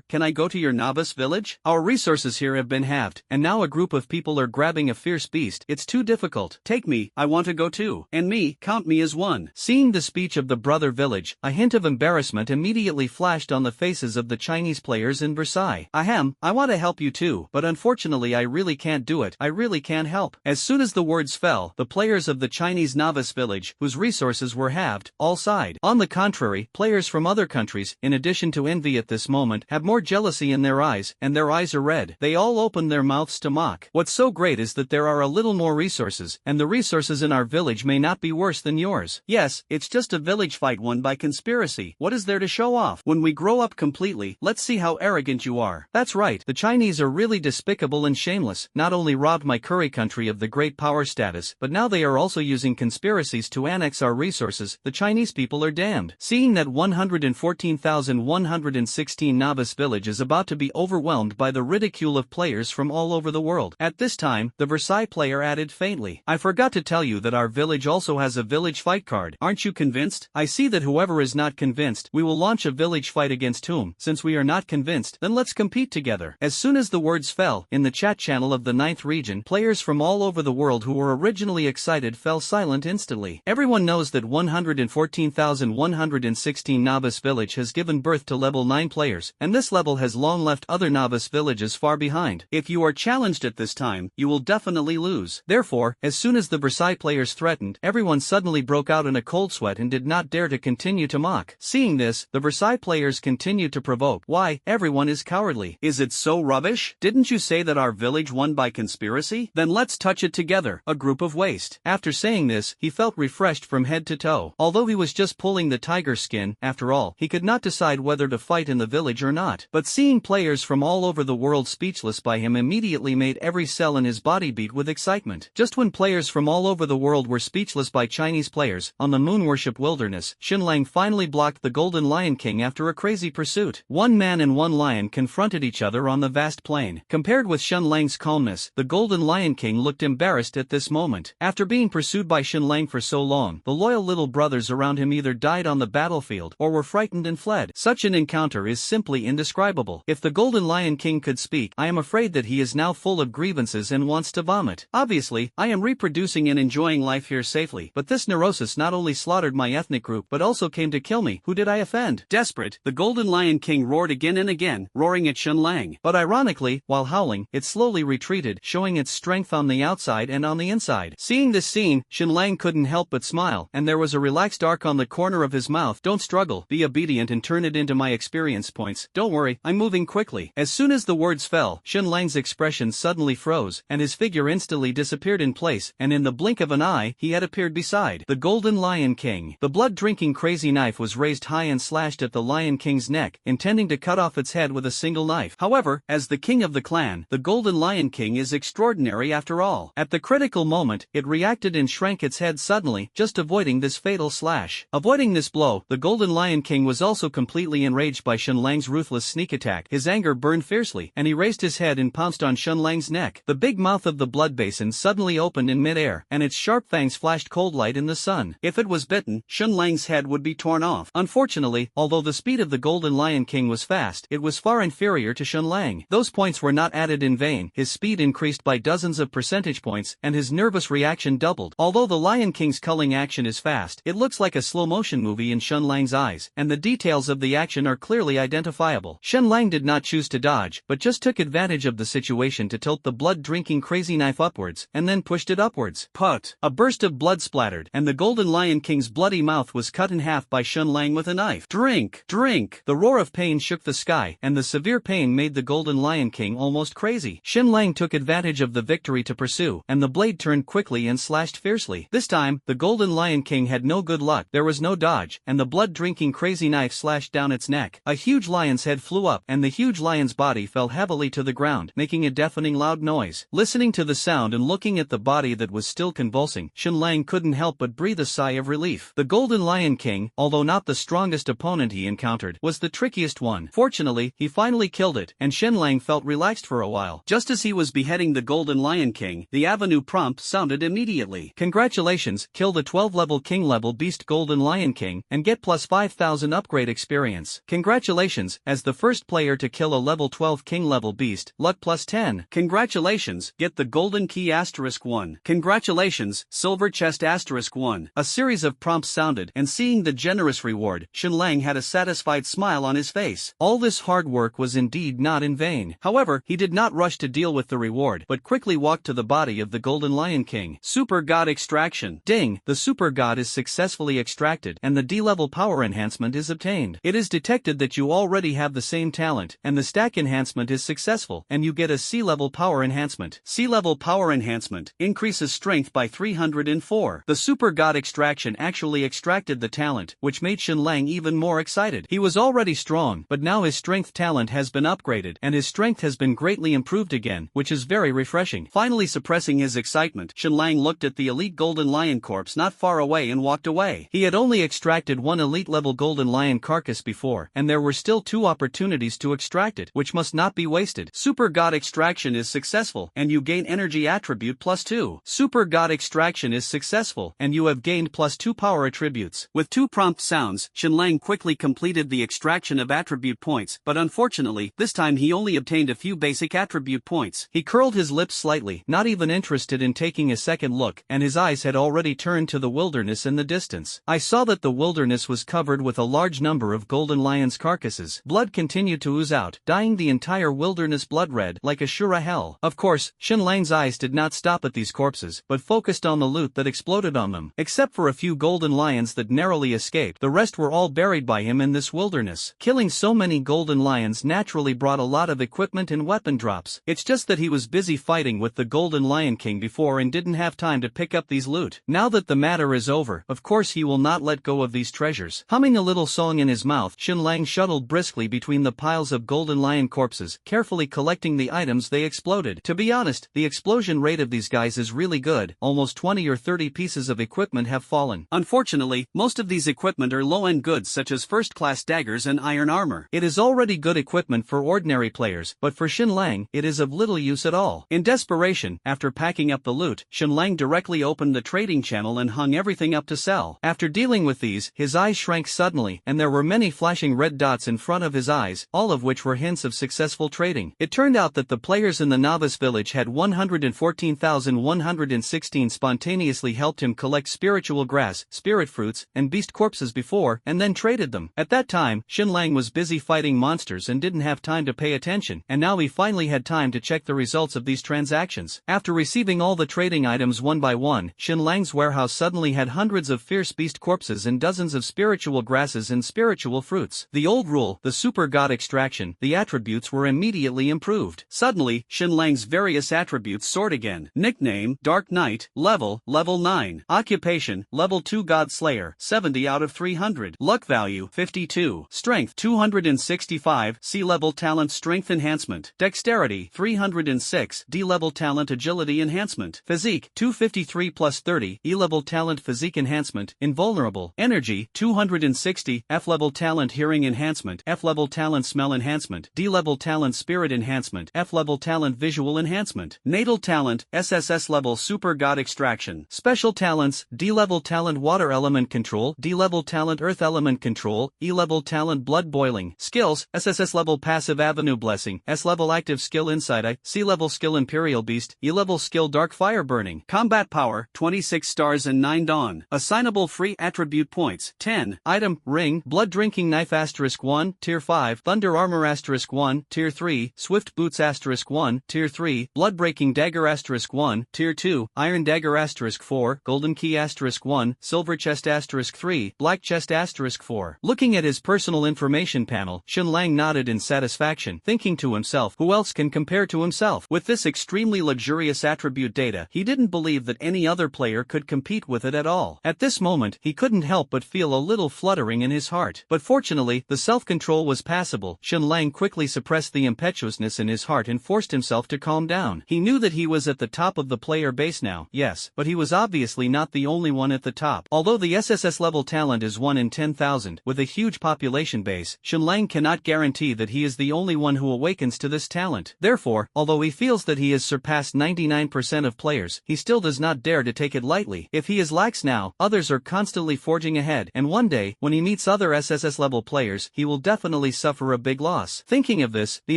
can I go to your novice village? Our resources here have been halved, and now a group of people are grabbing a fierce beast. It's too difficult. Take me, I want to go too. And me, count me as one. Seeing the speech of the brother village, a hint of embarrassment immediately flashed on the faces of the Chinese players in Versailles. Ahem, I want to help you too, but unfortunately I really can't do it. I really can't help. As soon as the words fell, the players of the Chinese novice village, whose resources were halved, all sighed. On the contrary, players from other countries, in addition to envy at this moment, have more jealousy in their eyes, and their eyes are red. They all open their mouths to mock. What's so great is that there are a little more resources, and the resources in our village may not be worse than yours. Yes, it's just a village fight won by conspiracy. What is there to show off? When we grow up completely, let's see how arrogant you are. That's right, the Chinese are really despicable and shameless. Not only robbed my curry country of the great power status, but now they are also using conspiracies to annex our resources. The Chinese people are damned. Seeing that 114,116 novice village is about to be overwhelmed by the ridicule of players from all over the world. At this time, the Versailles player added faintly, I forgot to tell you that our village also has a village fight card. Aren't you convinced? I see that whoever is not convinced, we will launch a village fight against whom. Since we are not convinced, then let's compete together. As soon as the words fell, in the chat channel of the 9th region, players from all over the world who were originally excited fell silent instantly. Everyone knows that 114,116 novice village has given birth to level 9 players, and this level has long left other novice villages far behind. If you are challenged at this time, you will definitely lose. Therefore, as soon as the Versailles players threatened, everyone suddenly broke out in a cold sweat and did not dare to continue to mock. Seeing this, the Versailles players continued to provoke. Why, everyone is cowardly. Is it so rubbish? Didn't you say that our village won by conspiracy? Then let's touch it together, a group of waste. After saying this, he felt refreshed from head to toe. Although he was just pulling the tiger skin, after all, he could not decide whether to fight in the village or not. But seeing players from all over the world speechless by him immediately made every cell in his body beat with excitement. Just when players from all over the world were speechless by Chinese players, on the moon worship wilderness, Xinlang finally blocked the Golden Lion King after a crazy pursuit. One man and one lion confronted each other on the vast plain. Compared with Xinlang's calmness, the Golden Lion King looked embarrassed at this moment. After being pursued by Xinlang for so long, the loyal little brothers around him either died on the battlefield or were frightened and fled. Such an encounter is simply indescribable. If the Golden Lion King could speak, I am afraid that he is now full of grievances and wants to vomit. Obviously, I am reproducing and enjoying life here safely, but this neurosis not only slaughtered my ethnic group but also came to kill me. Who did I offend? Desperate, the Golden Lion King roared again and again, roaring at Xinlang. But ironically, while howling, it slowly retreated, showing its strength on the outside and on the inside. Seeing this scene, Xinlang couldn't help but smile, and there was a relaxed arc on the corner of his mouth. Don't struggle, be obedient and turn it into my experience points. Don't worry, I'm moving quickly. As soon as the words fell, Xinlang's expression expression suddenly froze, and his figure instantly disappeared in place, and in the blink of an eye, he had appeared beside the Golden Lion King. The blood-drinking crazy knife was raised high and slashed at the Lion King's neck, intending to cut off its head with a single knife. However, as the king of the clan, the Golden Lion King is extraordinary after all. At the critical moment, it reacted and shrank its head suddenly, just avoiding this fatal slash. Avoiding this blow, the Golden Lion King was also completely enraged by Shenlang's ruthless sneak attack. His anger burned fiercely, and he raised his head and pounced on Shenlang's neck. The big mouth of the blood basin suddenly opened in midair, and its sharp fangs flashed cold light in the sun. If it was bitten, Shenlang's head would be torn off. Unfortunately, although the speed of the Golden Lion King was fast, it was far inferior to Shenlang. Those points were not added in vain. His speed increased by dozens of percentage points, and his nervous reaction doubled. Although the Lion King's culling action is fast, it looks like a slow-motion movie in Shenlang's eyes, and the details of the action are clearly identifiable. Shenlang did not choose to dodge, but just took advantage of the situation to tilt the blood-drinking crazy knife upwards, and then pushed it upwards. Put! A burst of blood splattered, and the Golden Lion King's bloody mouth was cut in half by Shenlang with a knife. Drink! Drink! The roar of pain shook the sky, and the severe pain made the Golden Lion King almost crazy. Shenlang took advantage of the victory to pursue, and the blade turned quickly and slashed fiercely. This time, the Golden Lion King had no good luck. There was no dodge, and the blood-drinking crazy knife slashed down its neck. A huge lion's head flew up, and the huge lion's body fell heavily to the ground, making a deafening loud noise. Listening to the sound and looking at the body that was still convulsing, Shenlang couldn't help but breathe a sigh of relief. The Golden Lion King, although not the strongest opponent he encountered, was the trickiest one. Fortunately, he finally killed it, and Shenlang felt relaxed for a while. Just as he was beheading the Golden Lion King, the Avenue prompt sounded immediately. Congratulations, kill the 12-level King-level beast Golden Lion King, and get plus 5,000 upgrade experience. Congratulations, as the first player to kill a level 12 King-level beast, luck plus 10. Congratulations, get the Golden Key *1. Congratulations, Silver Chest *1. A series of prompts sounded, and seeing the generous reward, Shenlang had a satisfied smile on his face. All this hard work was indeed not in vain. However, he did not rush to deal with the reward, but quickly walked to the body of the Golden Lion King. Super God Extraction. Ding! The Super God is successfully extracted, and the D-level power enhancement is obtained. It is detected that you already have the same talent, and the stack enhancement is successful, and you get a C-level power enhancement. C-level power enhancement increases strength by 304. The Super God Extraction actually extracted the talent, which made Shenlang even more excited. He was already strong, but now his strength talent has been upgraded, and his strength has been greatly improved again, which is very refreshing. Finally suppressing his excitement, Shenlang looked at the elite Golden Lion corpse not far away and walked away. He had only extracted one elite-level Golden Lion carcass before, and there were still 2 opportunities to extract it, which must not be wasted. Super God Extraction is successful, and you gain energy attribute plus 2. Super God Extraction is successful, and you have gained plus 2 power attributes. With 2 prompt sounds, Shenlang quickly completed the extraction of attribute points, but unfortunately, this time he only obtained a few basic attribute points. He curled his lips slightly, not even interested in taking a second look, and his eyes had already turned to the wilderness in the distance. I saw that the wilderness was covered with a large number of golden lions' carcasses. Blood continued to ooze out, dyeing the entire wilderness blood red like a Shura hell. Of course, Shenlang's eyes did not stop at these corpses, but focused on the loot that exploded on them. Except for a few golden lions that narrowly escaped, the rest were all buried by him in this wilderness. Killing so many golden lions naturally brought a lot of equipment and weapon drops. It's just that he was busy fighting with the Golden Lion King before and didn't have time to pick up these loot. Now that the matter is over, of course he will not let go of these treasures. Humming a little song in his mouth, Shenlang shuttled briskly between the piles of golden lion corpses, carefully collecting the items they exploded. To be honest, the explosion rate of these guys is really good. Almost 20 or 30 pieces of equipment have fallen. Unfortunately, most of these equipment are low-end goods such as first-class daggers and iron armor. It is already good equipment for ordinary players, but for Shenlang, it is of little use at all. In desperation, after packing up the loot, Shenlang directly opened the trading channel and hung everything up to sell. After dealing with these, his eyes shrank suddenly, and there were many flashing red dots in front of his eyes, all of which were hints of successful trading. It turned out that the players in the novice village had 114,116 spontaneously helped him collect spiritual grass, spirit fruits, and beast corpses before, and then traded them. At that time, Shenlang was busy fighting monsters and didn't have time to pay attention, and now he finally had time to check the results of these transactions. After receiving all the trading items one by one, Shenlang's warehouse suddenly had hundreds of fierce beast corpses and dozens of spiritual grasses and spiritual fruits. The old rule, the super god extraction, the attributes were immediately improved. Suddenly Suddenly, Xinlang's various attributes soared again. Nickname, Dark Knight. Level 9. Occupation, Level 2 God Slayer, 70 out of 300. Luck value, 52. Strength, 265. C-level talent Strength Enhancement. Dexterity, 306. D-level talent Agility Enhancement. Physique, 253 plus 30. E-level talent Physique Enhancement. Invulnerable. Energy, 260. F-level talent Hearing Enhancement. F-level talent Smell Enhancement. D-level talent Spirit Enhancement. F-level talent Visual Enhancement. Natal talent, SSS-level Super God Extraction. Special talents, D-level talent Water Element Control. D-level talent Earth Element Control. E-level talent Blood Boiling. Skills, SSS-level Passive Avenue Blessing. S-level Active Skill Insight Eye. C-level Skill Imperial Beast. E-level Skill Dark Fire Burning. Combat Power, 26 stars and 9 dawn. Assignable free attribute points, 10. Item, Ring, Blood Drinking Knife *1, Tier 5, Thunder Armor *1, Tier 3, Swift Boots *1, Tier 3, Blood Breaking Dagger *1, Tier 2, Iron Dagger *4, Golden Key *1, Silver Chest *3, Black Chest *4. Looking at his personal information panel, Xinlang nodded in satisfaction, thinking to himself, who else can compare to himself? With this extremely luxurious attribute data, he didn't believe that any other player could compete with it at all. At this moment, he couldn't help but feel a little fluttering in his heart. But fortunately, the self-control was passable. Xinlang quickly suppressed the impetuousness in his heart and forced himself to calm down. He knew that he was at the top of the player base now, yes, but he was obviously not the only one at the top. Although the SSS level talent is 1 in 10,000, with a huge population base, Xinlang cannot guarantee that he is the only one who awakens to this talent. Therefore, although he feels that he has surpassed 99% of players, he still does not dare to take it lightly. If he is lax now, others are constantly forging ahead, and one day, when he meets other SSS level players, he will definitely suffer a big loss. Thinking of this, the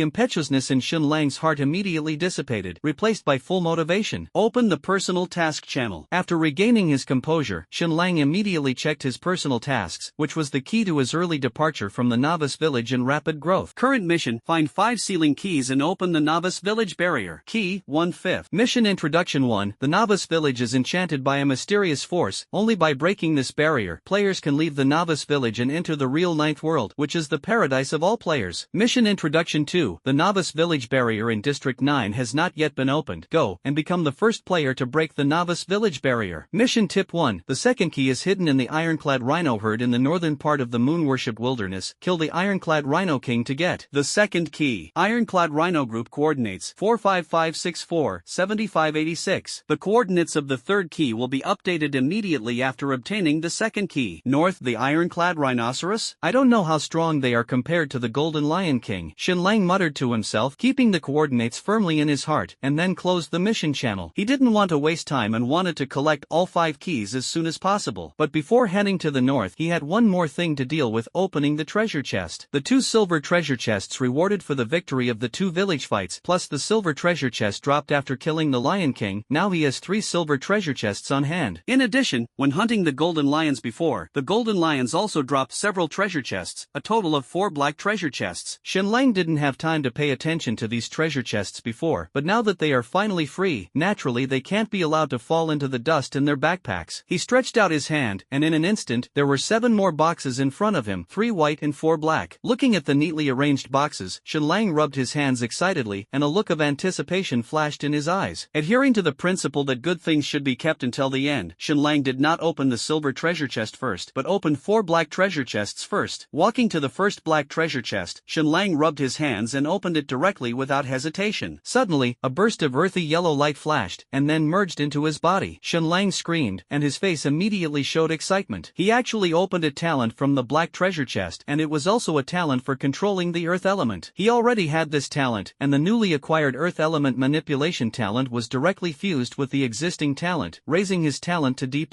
impetuousness in Xinlang's heart immediately dissipated, replaced by full motivation. Open the personal task channel. After regaining his composure, Xinlang immediately checked his personal tasks, which was the key to his early departure from the novice village and rapid growth. Current mission, find 5 sealing keys and open the novice village barrier. Key, 1/5. Mission Introduction 1. The novice village is enchanted by a mysterious force. Only by breaking this barrier, players can leave the novice village and enter the real ninth world, which is the paradise of all players. Mission Introduction 2. The novice village barrier in District 9 has not yet been opened. Go, and become the first player to break the novice village barrier. Mission Tip 1. The second key is hidden in the ironclad rhino herd in the northern part of the moon-worship wilderness. Kill the ironclad rhino king to get the second key. Ironclad rhino group coordinates 45564 7586. The coordinates of the third key will be updated immediately after obtaining the second key. North, the ironclad rhinoceros? I don't know how strong they are compared to the golden lion king. Xinlang muttered to himself, keeping the coordinates firmly in his heart, and then closed the mission channel. He didn't want to waste time and wanted to collect all 5 keys as soon as possible. But before heading to the north, he had one more thing to deal with: opening the treasure chest. The 2 silver treasure chests rewarded for the victory of the 2 village fights, plus the silver treasure chest dropped after killing the lion king. Now he has 3 silver treasure chests on hand. In addition, when hunting the golden lions before, the golden lions also dropped several treasure chests, a total of 4 black treasure chests. Xinlang didn't have time to pay attention to these treasure chests before, but now that they are finally free, naturally they can't be allowed to fall into the dust in their backpacks. He stretched out his hand, and in an instant, there were 7 more boxes in front of him, 3 white and 4 black. Looking at the neatly arranged boxes, Xinlang rubbed his hands excitedly, and a look of anticipation flashed in his eyes. Adhering to the principle that good things should be kept until the end, Xinlang did not open the silver treasure chest first, but opened 4 black treasure chests first. Walking to the first black treasure chest, Xinlang rubbed his hands and opened it directly without hesitation. Suddenly, a burst of earthy yellow light flashed, and then merged into his body. Xinlang screamed, and his face immediately showed excitement. He actually opened a talent from the black treasure chest, and it was also a talent for controlling the earth element. He already had this talent, and the newly acquired earth element manipulation talent was directly fused with the existing talent, raising his talent to D+.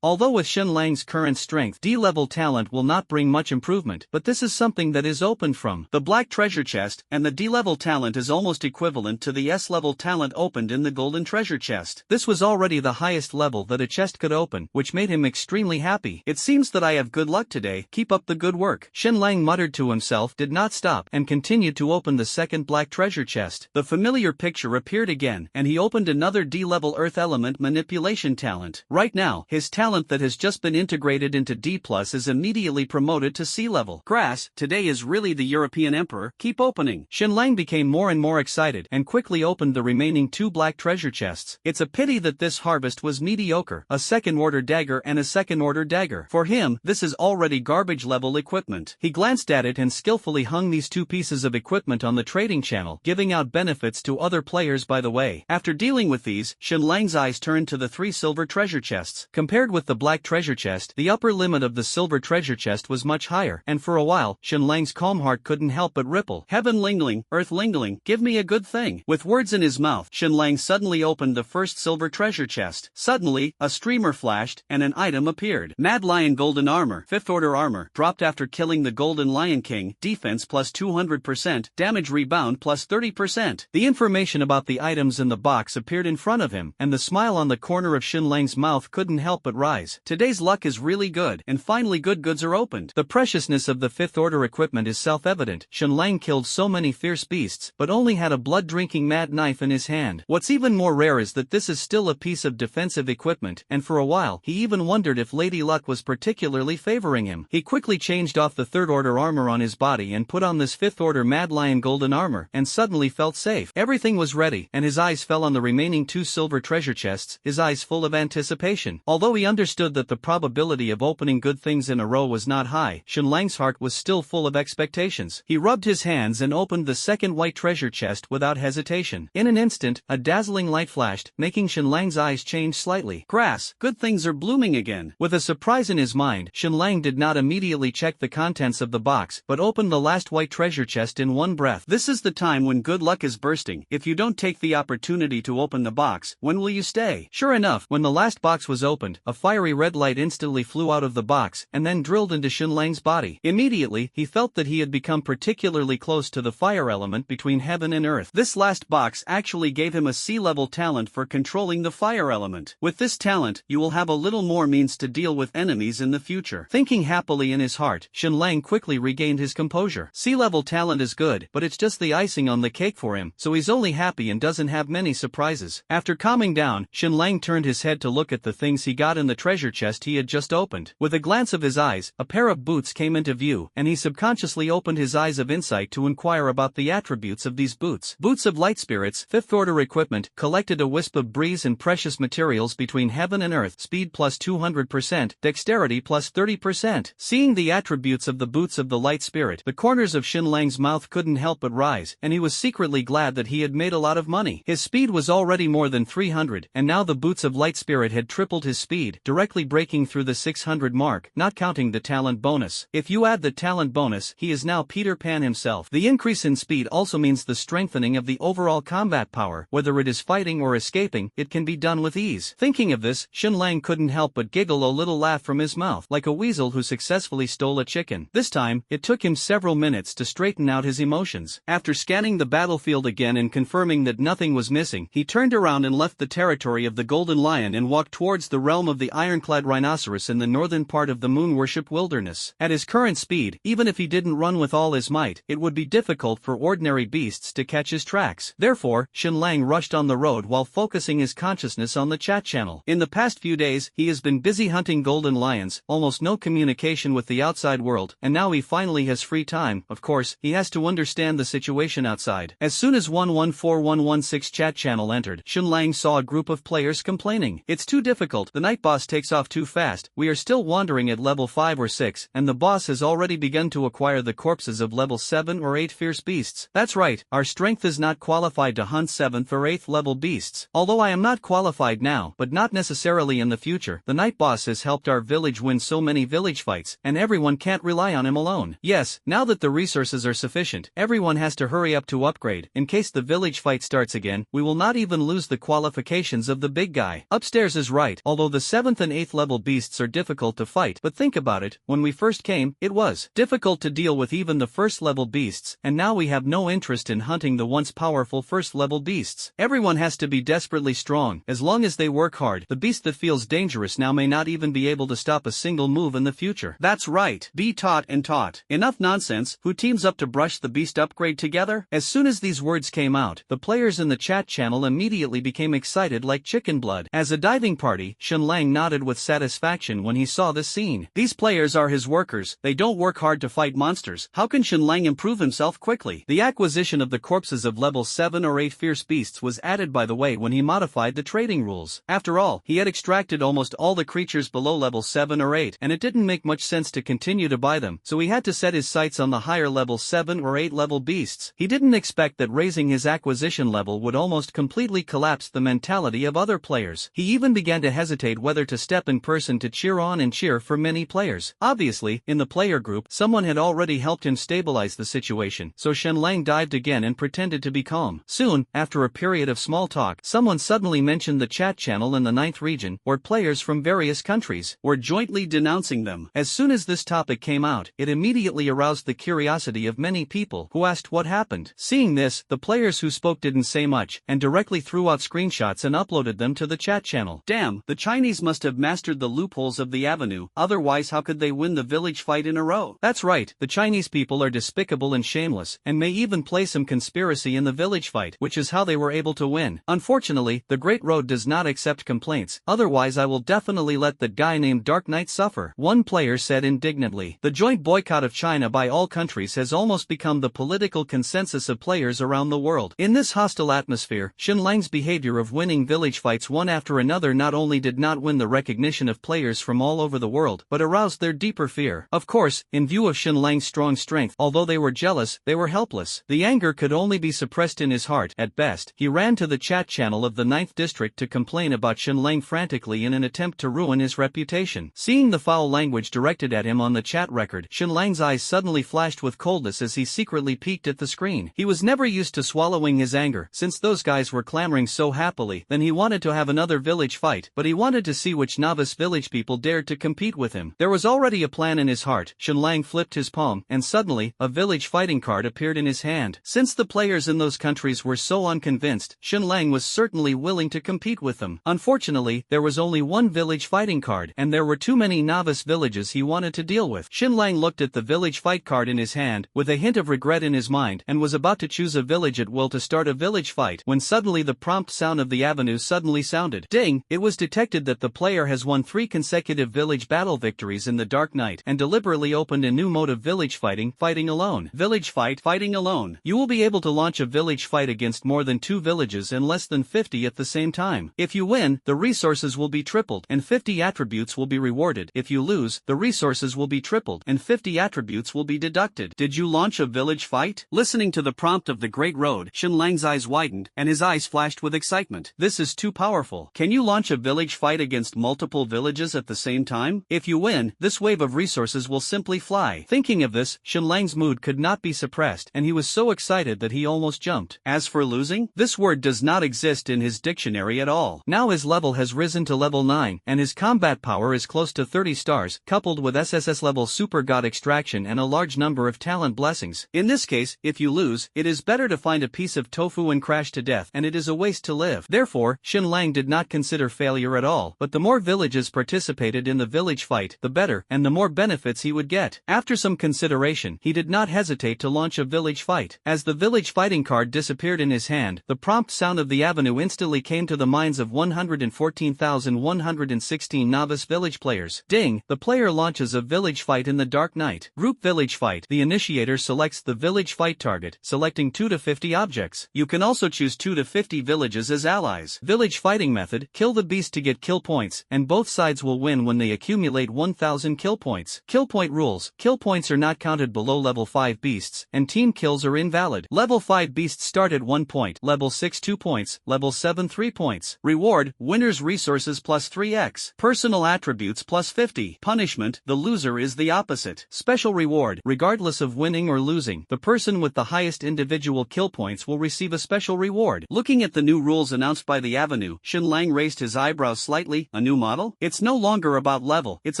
Although with Xinlang's current strength, D-level talent will not bring much improvement, but this is something that is opened from the black treasure chest, and the D-level talent is almost equivalent to the S-level talent opened in the golden treasure chest. This was already the highest level that a chest could open, which made him extremely happy. It seems that I have good luck today. Keep up the good work. Xinlang muttered to himself, did not stop, and continued to open the second black treasure chest. The familiar picture appeared again, and he opened another D-level earth element manipulation talent. Right now, his talent that has just been integrated into D+ is immediately promoted to C-level. Grass, today is really the European emperor. Keep opening. Xinlang became more and more excited and quickly opened the remaining 2 black treasure chests. It's a pity that this harvest was mediocre. A second-order dagger and a second-order dagger. For him, this is already garbage-level equipment. He glanced at it and skillfully hung these 2 pieces of equipment on the trading channel, giving out benefits to other players by the way. After dealing with these, Shenlang's eyes turned to the 3 silver treasure chests. Compared with the black treasure chest, the upper limit of the silver treasure chest was much higher, and for a while, Shenlang's calm heart couldn't help but ripple. Heaven Lingling, Earth Lingling, give me a good thing. With words in his mouth, Shenlang suddenly opened the first silver treasure chest. Suddenly, a streamer flashed, and an item appeared. Mad Lion Golden Armor, 5th Order Armor, dropped after killing the Golden Lion King, defense plus 200%, damage rebound plus 30%. The information about the items in the box appeared in front of him, and the smile on the corner of Shenlang's mouth couldn't help but rise. Today's luck is really good, and finally good goods are opened. The preciousness of the 5th Order equipment is self-evident. Shenlang killed so many fierce beasts, but only had a blood-drinking mad knife in his hand. What's even more rare is that this is still a piece of defensive equipment, and for a while, he even wondered if Lady Luck was particularly favoring him. He quickly changed off the 3rd Order armor on his body and put on this 5th Order Mad Lion Golden Armor, and suddenly felt safe. Everything was ready, and his eyes fell on the remaining 2 silver treasure chests, his eyes full of anticipation. Although he understood that the probability of opening good things in a row was not high, Shenlang's heart was still full of expectations. He rubbed his hands and opened the second white treasure chest without hesitation. In an instant, a dazzling light flashed, making Shenlang's eyes change slightly. Grass, good things are blooming again. With a surprise in his mind, Shenlang did not immediately check the contents of the box, but opened the last white treasure chest in one breath. This is the time when good luck is bursting. If you don't take the opportunity to open the box, when will you stay? Sure enough, when the last box was opened, a fiery red light instantly flew out of the box and then drilled into Shenlang's body. Immediately, he felt that he had become particularly close to the fire element between heaven and earth. This last box actually gave him a sea-level talent for controlling the fire element. With this talent, you will have a little more means to deal with enemies in the future. Thinking happily in his heart, Shenlang quickly regained his composure. Sea-level talent is good, but it's just the icing on the cake for him, so he's only happy and doesn't have many surprises. After calming down, Shenlang turned his head to look at the things he got in the treasure chest he had just opened. With a glance of his eyes, a pair of boots came into view, and he subconsciously opened his eyes of insight to inquire about the attributes of these boots. Boots of light spirits, 5th Order equipment, collected a wisp of breeze and precious materials between heaven and earth, speed plus 200%, dexterity plus 30%. Seeing the attributes of the boots of the light spirit, the corners of Shenlang's mouth couldn't help but rise, and he was secretly glad that he had made a lot of money. His speed was already more than 300, and now the boots of light spirit had tripled his speed, directly breaking through the 600 mark, not counting the talent bonus. If you add the talent bonus, he is now Peter Pan himself. The increase in speed also means the strengthening of the overall combat power. Whether it is fighting or escaping, it can be done with ease. Thinking of this, Shenlang couldn't help but giggle a little laugh from his mouth, like a weasel who successfully stole a chicken. This time, it took him several minutes to straighten out his emotions. After scanning the battlefield again and confirming that nothing was missing, he turned around and left the territory of the Golden Lion and walked towards the realm of the ironclad rhinoceros in the northern part of the moon-worship wilderness. At his current speed, even if he didn't run with all his might, it would be difficult for ordinary beasts to catch his tracks. Therefore, Shenlang rushed on the road while focusing his consciousness on the chat channel. In the past few days, he has been busy hunting golden lions, almost no communication with the outside world, and now he finally has free time. Of course, he has to understand the situation outside. As soon as 114116 chat channel entered, Shenlang saw a group of players complaining. It's too difficult, the night boss takes off too fast, we are still wandering at level 5 or 6, and the boss has already begun to acquire the corpses of level 7 or 8 fierce beasts. That's right, our strength is not qualified to hunt 7th or 8th level beasts. Although I am not qualified now, but not necessarily in the future, the night boss has helped our village win so many village fights, and everyone can't rely on him alone. Yes, now that the resources are sufficient, everyone has to hurry up to upgrade. In case the village fight starts again, we will not even lose the qualifications of the big guy. Upstairs is right, although the 7th and 8th level beasts are difficult to fight, but think about it, when we first came, it was difficult to deal with even the first level beasts, and now we have no interest in hunting the once powerful first level beasts. Everyone has to be desperately strong. As long as they work hard, the beast that feels dangerous now may not even be able to stop a single move in the future. That's right, be taught and taught. Enough nonsense, who teams up to brush the beast upgrade together? As soon as these words came out, the players in the chat channel immediately became excited like chicken blood. As a diving party, Shenlang nodded with satisfaction when he saw this scene. These players are his workers, they don't work hard to fight monsters. How can Shenlang improve himself quickly? The acquisition of the the corpses of level 7 or 8 fierce beasts was added by the way when he modified the trading rules. After all, he had extracted almost all the creatures below level 7 or 8 and it didn't make much sense to continue to buy them, so he had to set his sights on the higher level 7 or 8 level beasts. He didn't expect that raising his acquisition level would almost completely collapse the mentality of other players. He even began to hesitate whether to step in person to cheer on and cheer for many players. Obviously, in the player group, someone had already helped him stabilize the situation, so Shenlang dived again and pretended to be calm. Soon, after a period of small talk, someone suddenly mentioned the chat channel in the 9th region, where players from various countries were jointly denouncing them. As soon as this topic came out, it immediately aroused the curiosity of many people, who asked what happened. Seeing this, the players who spoke didn't say much, and directly threw out screenshots and uploaded them to the chat channel. Damn, the Chinese must have mastered the loopholes of the avenue, otherwise how could they win the village fight in a row? That's right, the Chinese people are despicable and shameless, and may even play some conspiracy in the village fight, which is how they were able to win. Unfortunately, the Great Road does not accept complaints, otherwise I will definitely let that guy named Dark Knight suffer, one player said indignantly. The joint boycott of China by all countries has almost become the political consensus of players around the world. In this hostile atmosphere, Shenlang's behavior of winning village fights one after another not only did not win the recognition of players from all over the world, but aroused their deeper fear. Of course, in view of Shenlang's strong strength, although they were jealous, they were helpless. The anger could only be suppressed in his heart. At best, he ran to the chat channel of the 9th district to complain about Shenlang frantically in an attempt to ruin his reputation. Seeing the foul language directed at him on the chat record, Shenlang's eyes suddenly flashed with coldness as he secretly peeked at the screen. He was never used to swallowing his anger, since those guys were clamoring so happily. Then he wanted to have another village fight, but he wanted to see which novice village people dared to compete with him. There was already a plan in his heart. Shenlang flipped his palm, and suddenly, a village fighting card appeared in his hand. Since the players in those countries were so unconvinced, Shenlang was certainly willing to compete with them. Unfortunately, there was only one village fighting card, and there were too many novice villages he wanted to deal with. Shenlang looked at the village fight card in his hand, with a hint of regret in his mind, and was about to choose a village at will to start a village fight, when suddenly the prompt sound of the avenue suddenly sounded. Ding! It was detected that the player has won 3 consecutive village battle victories in the Dark Knight, and deliberately opened a new mode of village fighting, fighting alone. Village fight, fighting alone. You will be able to launch a village fight against more than 2 villages and less than 50 at the same time. If you win, the resources will be tripled, and 50 attributes will be rewarded. If you lose, the resources will be tripled, and 50 attributes will be deducted. Did you launch a village fight? Listening to the prompt of the Great Road, Shenlang's eyes widened, and his eyes flashed with excitement. This is too powerful. Can you launch a village fight against multiple villages at the same time? If you win, this wave of resources will simply fly. Thinking of this, Shenlang's mood could not be suppressed, and he was so excited that he almost jumped. As for losing, this word does not exist in his dictionary at all. Now his level has risen to level 9, and his combat power is close to 30 stars, coupled with SSS-level super god extraction and a large number of talent blessings. In this case, if you lose, it is better to find a piece of tofu and crash to death, and it is a waste to live. Therefore, Shenlang did not consider failure at all, but the more villages participated in the village fight, the better, and the more benefits he would get. After some consideration, he did not hesitate to launch a village fight. As the village fighting card disappeared in his hand, the prompt sound of the avenue instantly came to the minds of 114,116 novice village players. Ding! The player launches a village fight in the Dark Knight. Group village fight. The initiator selects the village fight target, selecting 2 to 50 objects. You can also choose 2 to 50 villages as allies. Village fighting method. Kill the beast to get kill points, and both sides will win when they accumulate 1,000 kill points. Kill point rules. Kill points are not counted below level 5 beasts, and team kills are invalid. Level 5 beasts start at 1 point, level 6 2 points, level 7 3 points. Reward, winner's resources plus 3x. Personal attributes plus 50. Punishment, the loser is the opposite. Special reward, regardless of winning or losing, the person with the highest individual kill points will receive a special reward. Looking at the new rules announced by the Avenue, Shenlang raised his eyebrows slightly. A new model? It's no longer about level, it's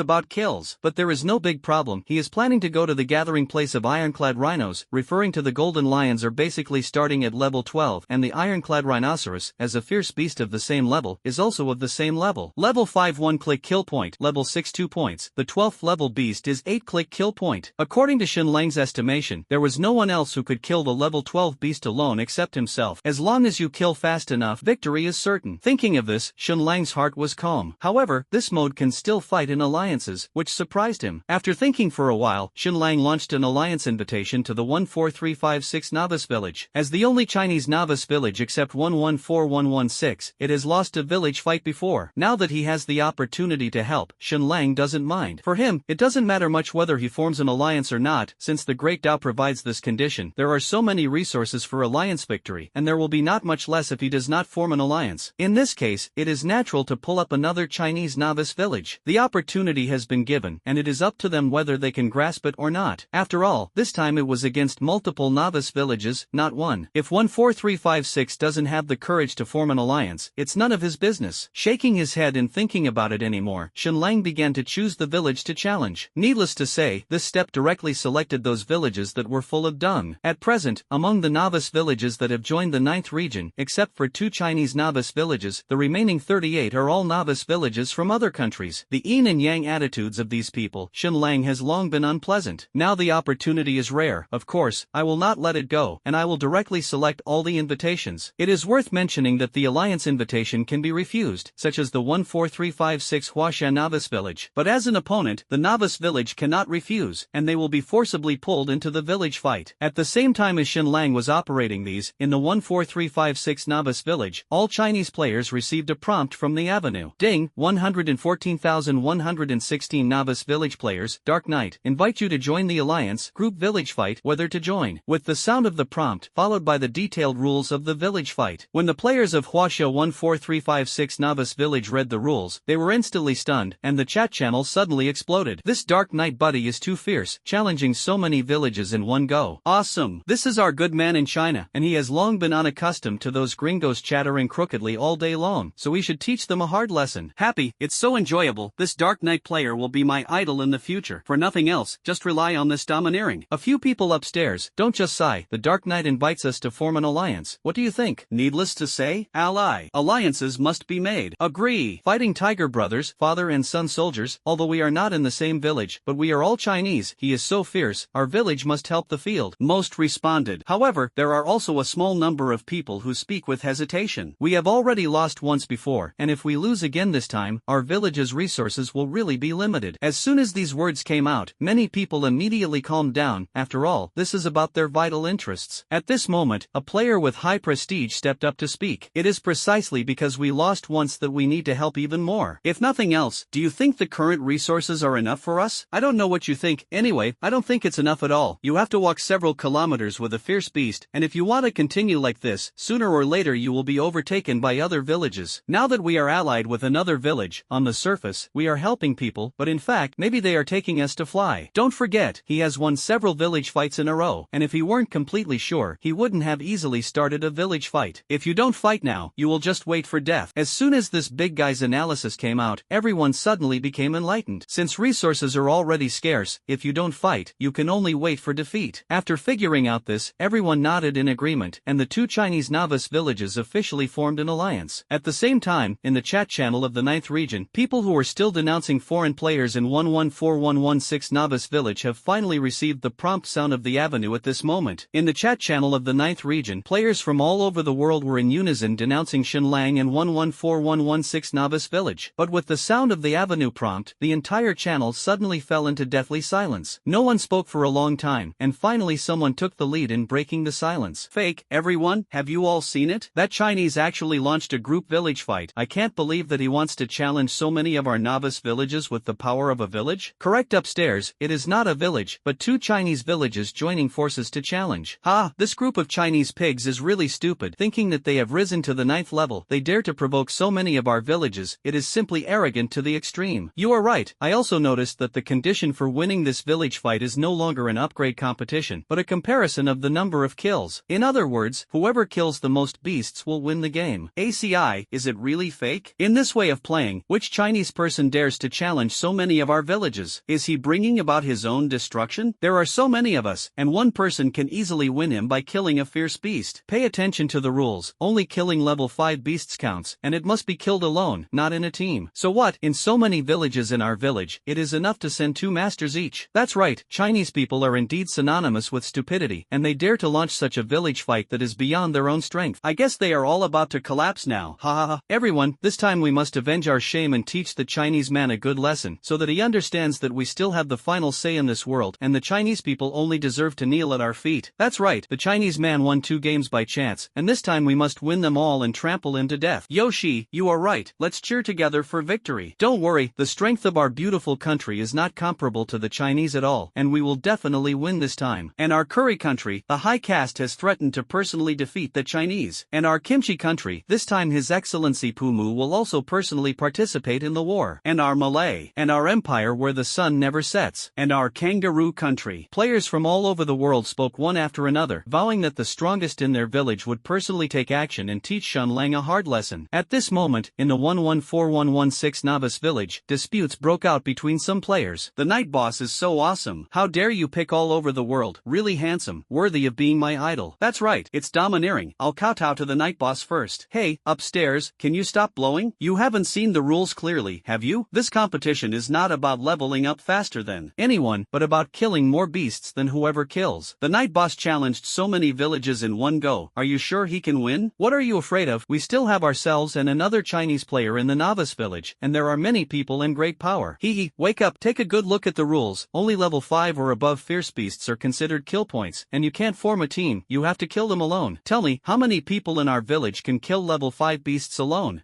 about kills. But there is no big problem. He is planning to go to the gathering place of ironclad rhinos, referring to the golden lions are basically starting at level 12, and the ironclad rhinoceros, as a fierce beast of the same level, is also of the same level. Level 5 1-click kill point, level 6 2 points. The 12th level beast is 8-click kill point. According to Shenlang's estimation, there was no one else who could kill the level 12 beast alone except himself. As long as you kill fast enough, victory is certain. Thinking of this, Shenlang's heart was calm. However, this mode can still fight in alliances, which surprised him. After thinking for a while, Shenlang launched an alliance invitation to the 14356 novice novice village. As the only Chinese novice village except 114116, it has lost a village fight before. Now that he has the opportunity to help, Shenlang doesn't mind. For him, it doesn't matter much whether he forms an alliance or not, since the Great Tao provides this condition. There are so many resources for alliance victory, and there will be not much less if he does not form an alliance. In this case, it is natural to pull up another Chinese novice village. The opportunity has been given, and it is up to them whether they can grasp it or not. After all, this time it was against multiple novice villages, not one. If 14356 doesn't have the courage to form an alliance, it's none of his business. Shaking his head and thinking about it anymore, Shenlang began to choose the village to challenge. Needless to say, this step directly selected those villages that were full of dung. At present, among the novice villages that have joined the 9th region, except for 2 Chinese novice villages, the remaining 38 are all novice villages from other countries. The yin and yang attitudes of these people, Shenlang has long been unpleasant. Now the opportunity is rare. Of course, I will not let it go, and I will directly select all the invitations. It is worth mentioning that the alliance invitation can be refused, such as the 14356 Huashan novice village. But as an opponent, the novice village cannot refuse, and they will be forcibly pulled into the village fight. At the same time as Shenlang was operating these, in the 14356 novice village, all Chinese players received a prompt from the avenue. Ding, 114,116 novice village players, Dark Knight, invite you to join the alliance, group village fight, whether to join. With the sound of the prompt, followed by the detailed rules of the village fight. When the players of Huasha 14356 novice village read the rules, they were instantly stunned, and the chat channel suddenly exploded. This Dark Knight buddy is too fierce, challenging so many villages in one go. Awesome! This is our good man in China, and he has long been unaccustomed to those gringos chattering crookedly all day long, so we should teach them a hard lesson. Happy, it's so enjoyable. This Dark Knight player will be my idol in the future. For nothing else, just rely on this domineering. A few people upstairs, don't just sigh. The Dark Knight invites us to form an alliance. What do you think? Needless to say, ally. Alliances must be made. Agree. Fighting Tiger brothers, father and son soldiers, although we are not in the same village, but we are all Chinese. He is so fierce, our village must help the field. Most responded. However, there are also a small number of people who speak with hesitation. We have already lost once before, and if we lose again this time, our village's resources will really be limited. As soon as these words came out, many people immediately calmed down. After all, this is about their vital interests. At this moment, a player with high prestige stepped up to speak. It is precisely because we lost once that we need to help even more. If nothing else, do you think the current resources are enough for us? I don't know what you think. Anyway, I don't think it's enough at all. You have to walk several kilometers with a fierce beast, and if you want to continue like this, sooner or later you will be overtaken by other villages. Now that we are allied with another village, on the surface, we are helping people, but in fact, maybe they are taking us to fly. Don't forget, he has won several village fights in a row, and if he weren't completely sure, he wouldn't have easily started a village fight. If you don't fight now, you will just wait for death. As soon as this big guy's analysis came out, everyone suddenly became enlightened. Since resources are already scarce, if you don't fight, you can only wait for defeat. After figuring out this, everyone nodded in agreement, and the 2 Chinese novice villages officially formed an alliance. At the same time, in the chat channel of the 9th region, people who were still denouncing foreign players in 114116 novice village have finally received the prompt sound of the avenue at this moment. In the chat channel of the 9th region, players from all over the world were in unison denouncing Shenlang and 114116 novice village. But with the sound of the avenue prompt, the entire channel suddenly fell into deathly silence. No one spoke for a long time, and finally someone took the lead in breaking the silence. Fake, everyone, have you all seen it? That Chinese actually launched a group village fight. I can't believe that he wants to challenge so many of our novice villages with the power of a village. Correct upstairs, it is not a village, but 2 Chinese villages joining forces to challenge. Ha, this group of Chinese pigs is really stupid, thinking that they have risen to the 9th level. They dare to provoke so many of our villages. It is simply arrogant to the extreme. You are right. I also noticed that the condition for winning this village fight is no longer an upgrade competition, but a comparison of the number of kills. In other words, whoever kills the most beasts will win the game. ACI, is it really fake? In this way of playing, which Chinese person dares to challenge so many of our villages? Is he bringing about his own destruction? There are so many of us, and one person can easily win him by killing a fierce beast. Pay attention to the rules. Only killing level 5 beasts counts, and it must be killed alone, not in a team. So what? In so many villages in our village, it is enough to send 2 masters each. That's right, Chinese people are indeed synonymous with stupidity, and they dare to launch such a village fight that is beyond their own strength. I guess they are all about to collapse now. Ha ha ha. Everyone, this time we must avenge our shame and teach the Chinese man a good lesson, so that he understands that we still have the final say in this world, and the Chinese people only deserve to kneel at our feet. That's That's right, the Chinese man won 2 games by chance, and this time we must win them all and trample him to death. Yoshi, you are right, let's cheer together for victory. Don't worry, the strength of our beautiful country is not comparable to the Chinese at all, and we will definitely win this time. And our curry country, the high caste, has threatened to personally defeat the Chinese. And our kimchi country, this time His Excellency Pumu will also personally participate in the war. And our Malay, and our empire where the sun never sets. And our kangaroo country. Players from all over the world spoke one after another, vowing that the strongest in their village would personally take action and teach Shenlang a hard lesson. At this moment, in the 114116 novice village, disputes broke out between some players. The night boss is so awesome. How dare you pick all over the world, really handsome, worthy of being my idol. That's right, it's domineering. I'll kowtow to the night boss first. Hey, upstairs, can you stop blowing? You haven't seen the rules clearly, have you? This competition is not about leveling up faster than anyone, but about killing more beasts than whoever kills. The night boss challenged so many villages in one go. Are you sure he can win? What are you afraid of? We still have ourselves and another Chinese player in the novice village, and there are many people in great power. Hee, wake up, take a good look at the rules. Only level 5 or above fierce beasts are considered kill points, and you can't form a team, you have to kill them alone. Tell me, how many people in our village can kill level 5 beasts alone?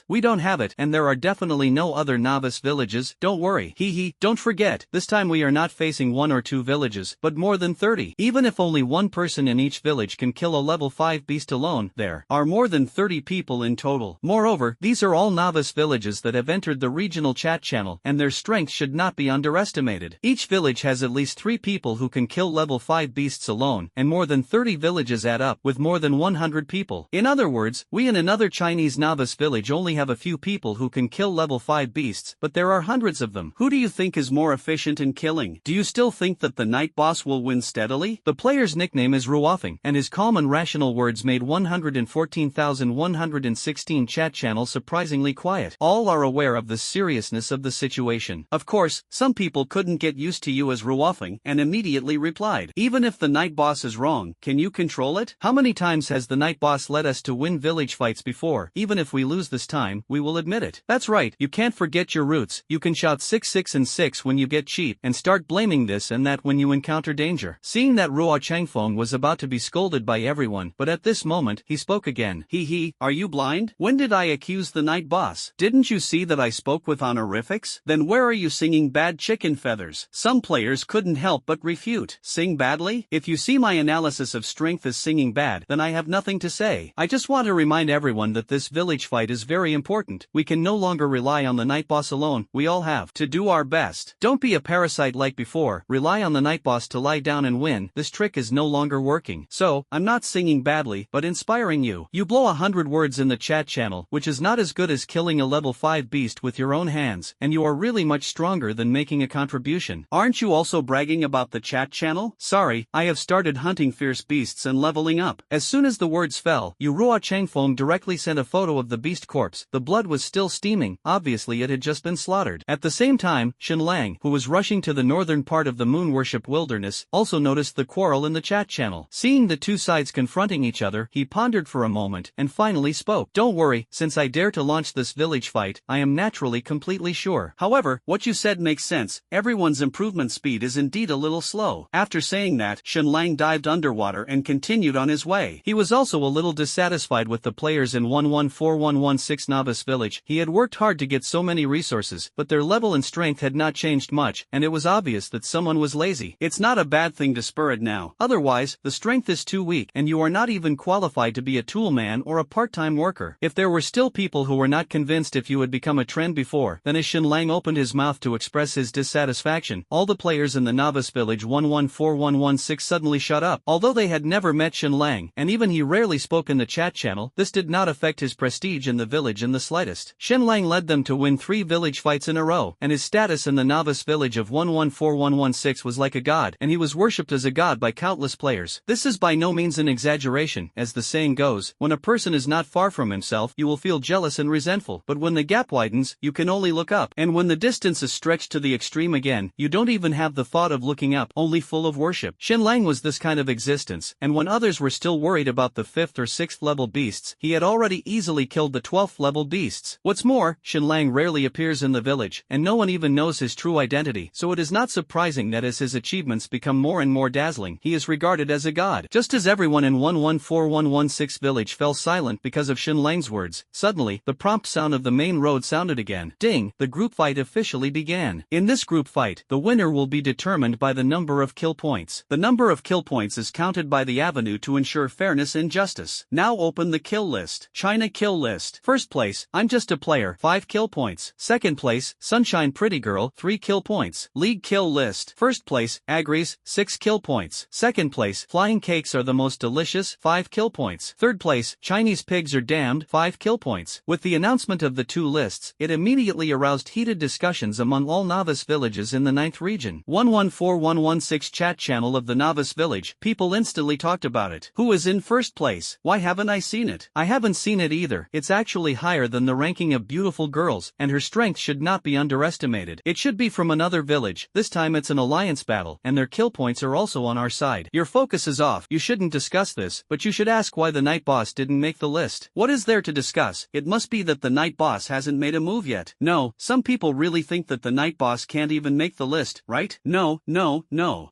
We don't have it, and there are definitely no other novice villages. Don't worry. Don't forget, this time we are not facing 1 or 2 villages, but more than 30. Even if only one person in each village can kill a level 5 beast alone, there are more than 30 people in total. Moreover, these are all novice villages that have entered the regional chat channel, and their strength should not be underestimated. Each village has at least 3 people who can kill level 5 beasts alone, and more than 30 villages add up with more than 100 people. In other words, we in another Chinese novice village only have a few people who can kill level 5 beasts, but there are hundreds of them. Who do you think is more efficient in killing? Do you still think that the night boss will win steadily? The player's nickname is Ruoffing, and his calm and rational words made 114,116 chat channels surprisingly quiet. All are aware of the seriousness of the situation. Of course, some people couldn't get used to you as Ruoffing, and immediately replied, even if the night boss is wrong, can you control it? How many times has the night boss led us to win village fights before? Even if we lose this time, we will admit it. That's right, you can't forget your roots. You can shout 6 6 and 6 when you get cheap, and start blaming this and that when you encounter danger. Seeing that Ruo Changfeng was about to be scolded by everyone, but at this moment, he spoke again. Are you blind? When did I accuse the night boss? Didn't you see that I spoke with honorifics? Then where are you singing bad chicken feathers? Some players couldn't help but refute. Sing badly? If you see my analysis of strength as singing bad, then I have nothing to say. I just want to remind everyone that this village fight is very important. We can no longer rely on the night boss alone. We all have to do our best. Don't be a parasite like before. Rely on the night boss to lie down and win. This trick is no longer working. So, I'm not singing badly, but inspiring you. You blow 100 words in the chat channel, which is not as good as killing a level 5 beast with your own hands, and you are really much stronger than making a contribution. Aren't you also bragging about the chat channel? Sorry, I have started hunting fierce beasts and leveling up. As soon as the words fell, Ruo Changfeng directly sent a photo of the beast corpse. The blood was still steaming, obviously it had just been slaughtered. At the same time, Shenlang, who was rushing to the northern part of the moon worship wilderness, also noticed the quarrel in the chat channel. Seeing the two sides confronting each other, he pondered for a moment, and finally spoke. Don't worry, since I dare to launch this village fight, I am naturally completely sure. However, what you said makes sense. Everyone's improvement speed is indeed a little slow. After saying that, Shenlang dived underwater and continued on his way. He was also a little dissatisfied with the players in 114116 novice village. He had worked hard to get so many resources, but their level and strength had not changed much, and it was obvious that someone was lazy. It's not a bad thing to spur it now. Otherwise, the strength is too weak, and you are not even qualified to be a tool man or a part-time worker. If there were still people who were not convinced if you had become a trend before, then as Shenlang opened his mouth to express his dissatisfaction, all the players in the novice village 114116 suddenly shut up. Although they had never met Shenlang, and even he rarely spoke in the chat channel, this did not affect his prestige in the village in the slightest. Shenlang led them to win 3 village fights in a row, and his status in the novice village of 114116 was like a god, and he was worshipped as a god by countless players. This is by no means an exaggeration. As the saying goes, when a person is not far from himself, you will feel jealous and resentful, but when the gap widens, you can only look up, and when the distance is stretched to the extreme again, you don't even have the thought of looking up, only full of worship. Shenlang was this kind of existence, and when others were still worried about the 5th or 6th level beasts, he had already easily killed the 12th level beasts. What's more, Shenlang rarely appears in the village, and no one even knows his true identity, so it is not surprising that as his achievements become more and more dazzling, he is was regarded as a god. Just as everyone in 114116 village fell silent because of Xin Lang's words, suddenly, the prompt sound of the main road sounded again. Ding! The group fight officially began. In this group fight, the winner will be determined by the number of kill points. The number of kill points is counted by the avenue to ensure fairness and justice. Now open the kill list. China kill list. First place, I'm just a player, 5 kill points. Second place, Sunshine Pretty Girl, 3 kill points. League kill list. First place, Agris, 6 kill points. Second place, Flying Cakes Are the Most Delicious, 5 kill points. Third place, Chinese Pigs Are Damned, 5 kill points. With the announcement of the two lists, it immediately aroused heated discussions among all novice villages in the 9th region. 114116 chat channel of the novice village, people instantly talked about it. Who is in first place? Why haven't I seen it? I haven't seen it either. It's actually higher than the ranking of beautiful girls, and her strength should not be underestimated. It should be from another village. This time it's an alliance battle, and their kill points are also on our side. Your focus is off. You shouldn't discuss this, but you should ask why the night boss didn't make the list. What is there to discuss? It must be that the night boss hasn't made a move yet. No, some people really think that the night boss can't even make the list, right? No.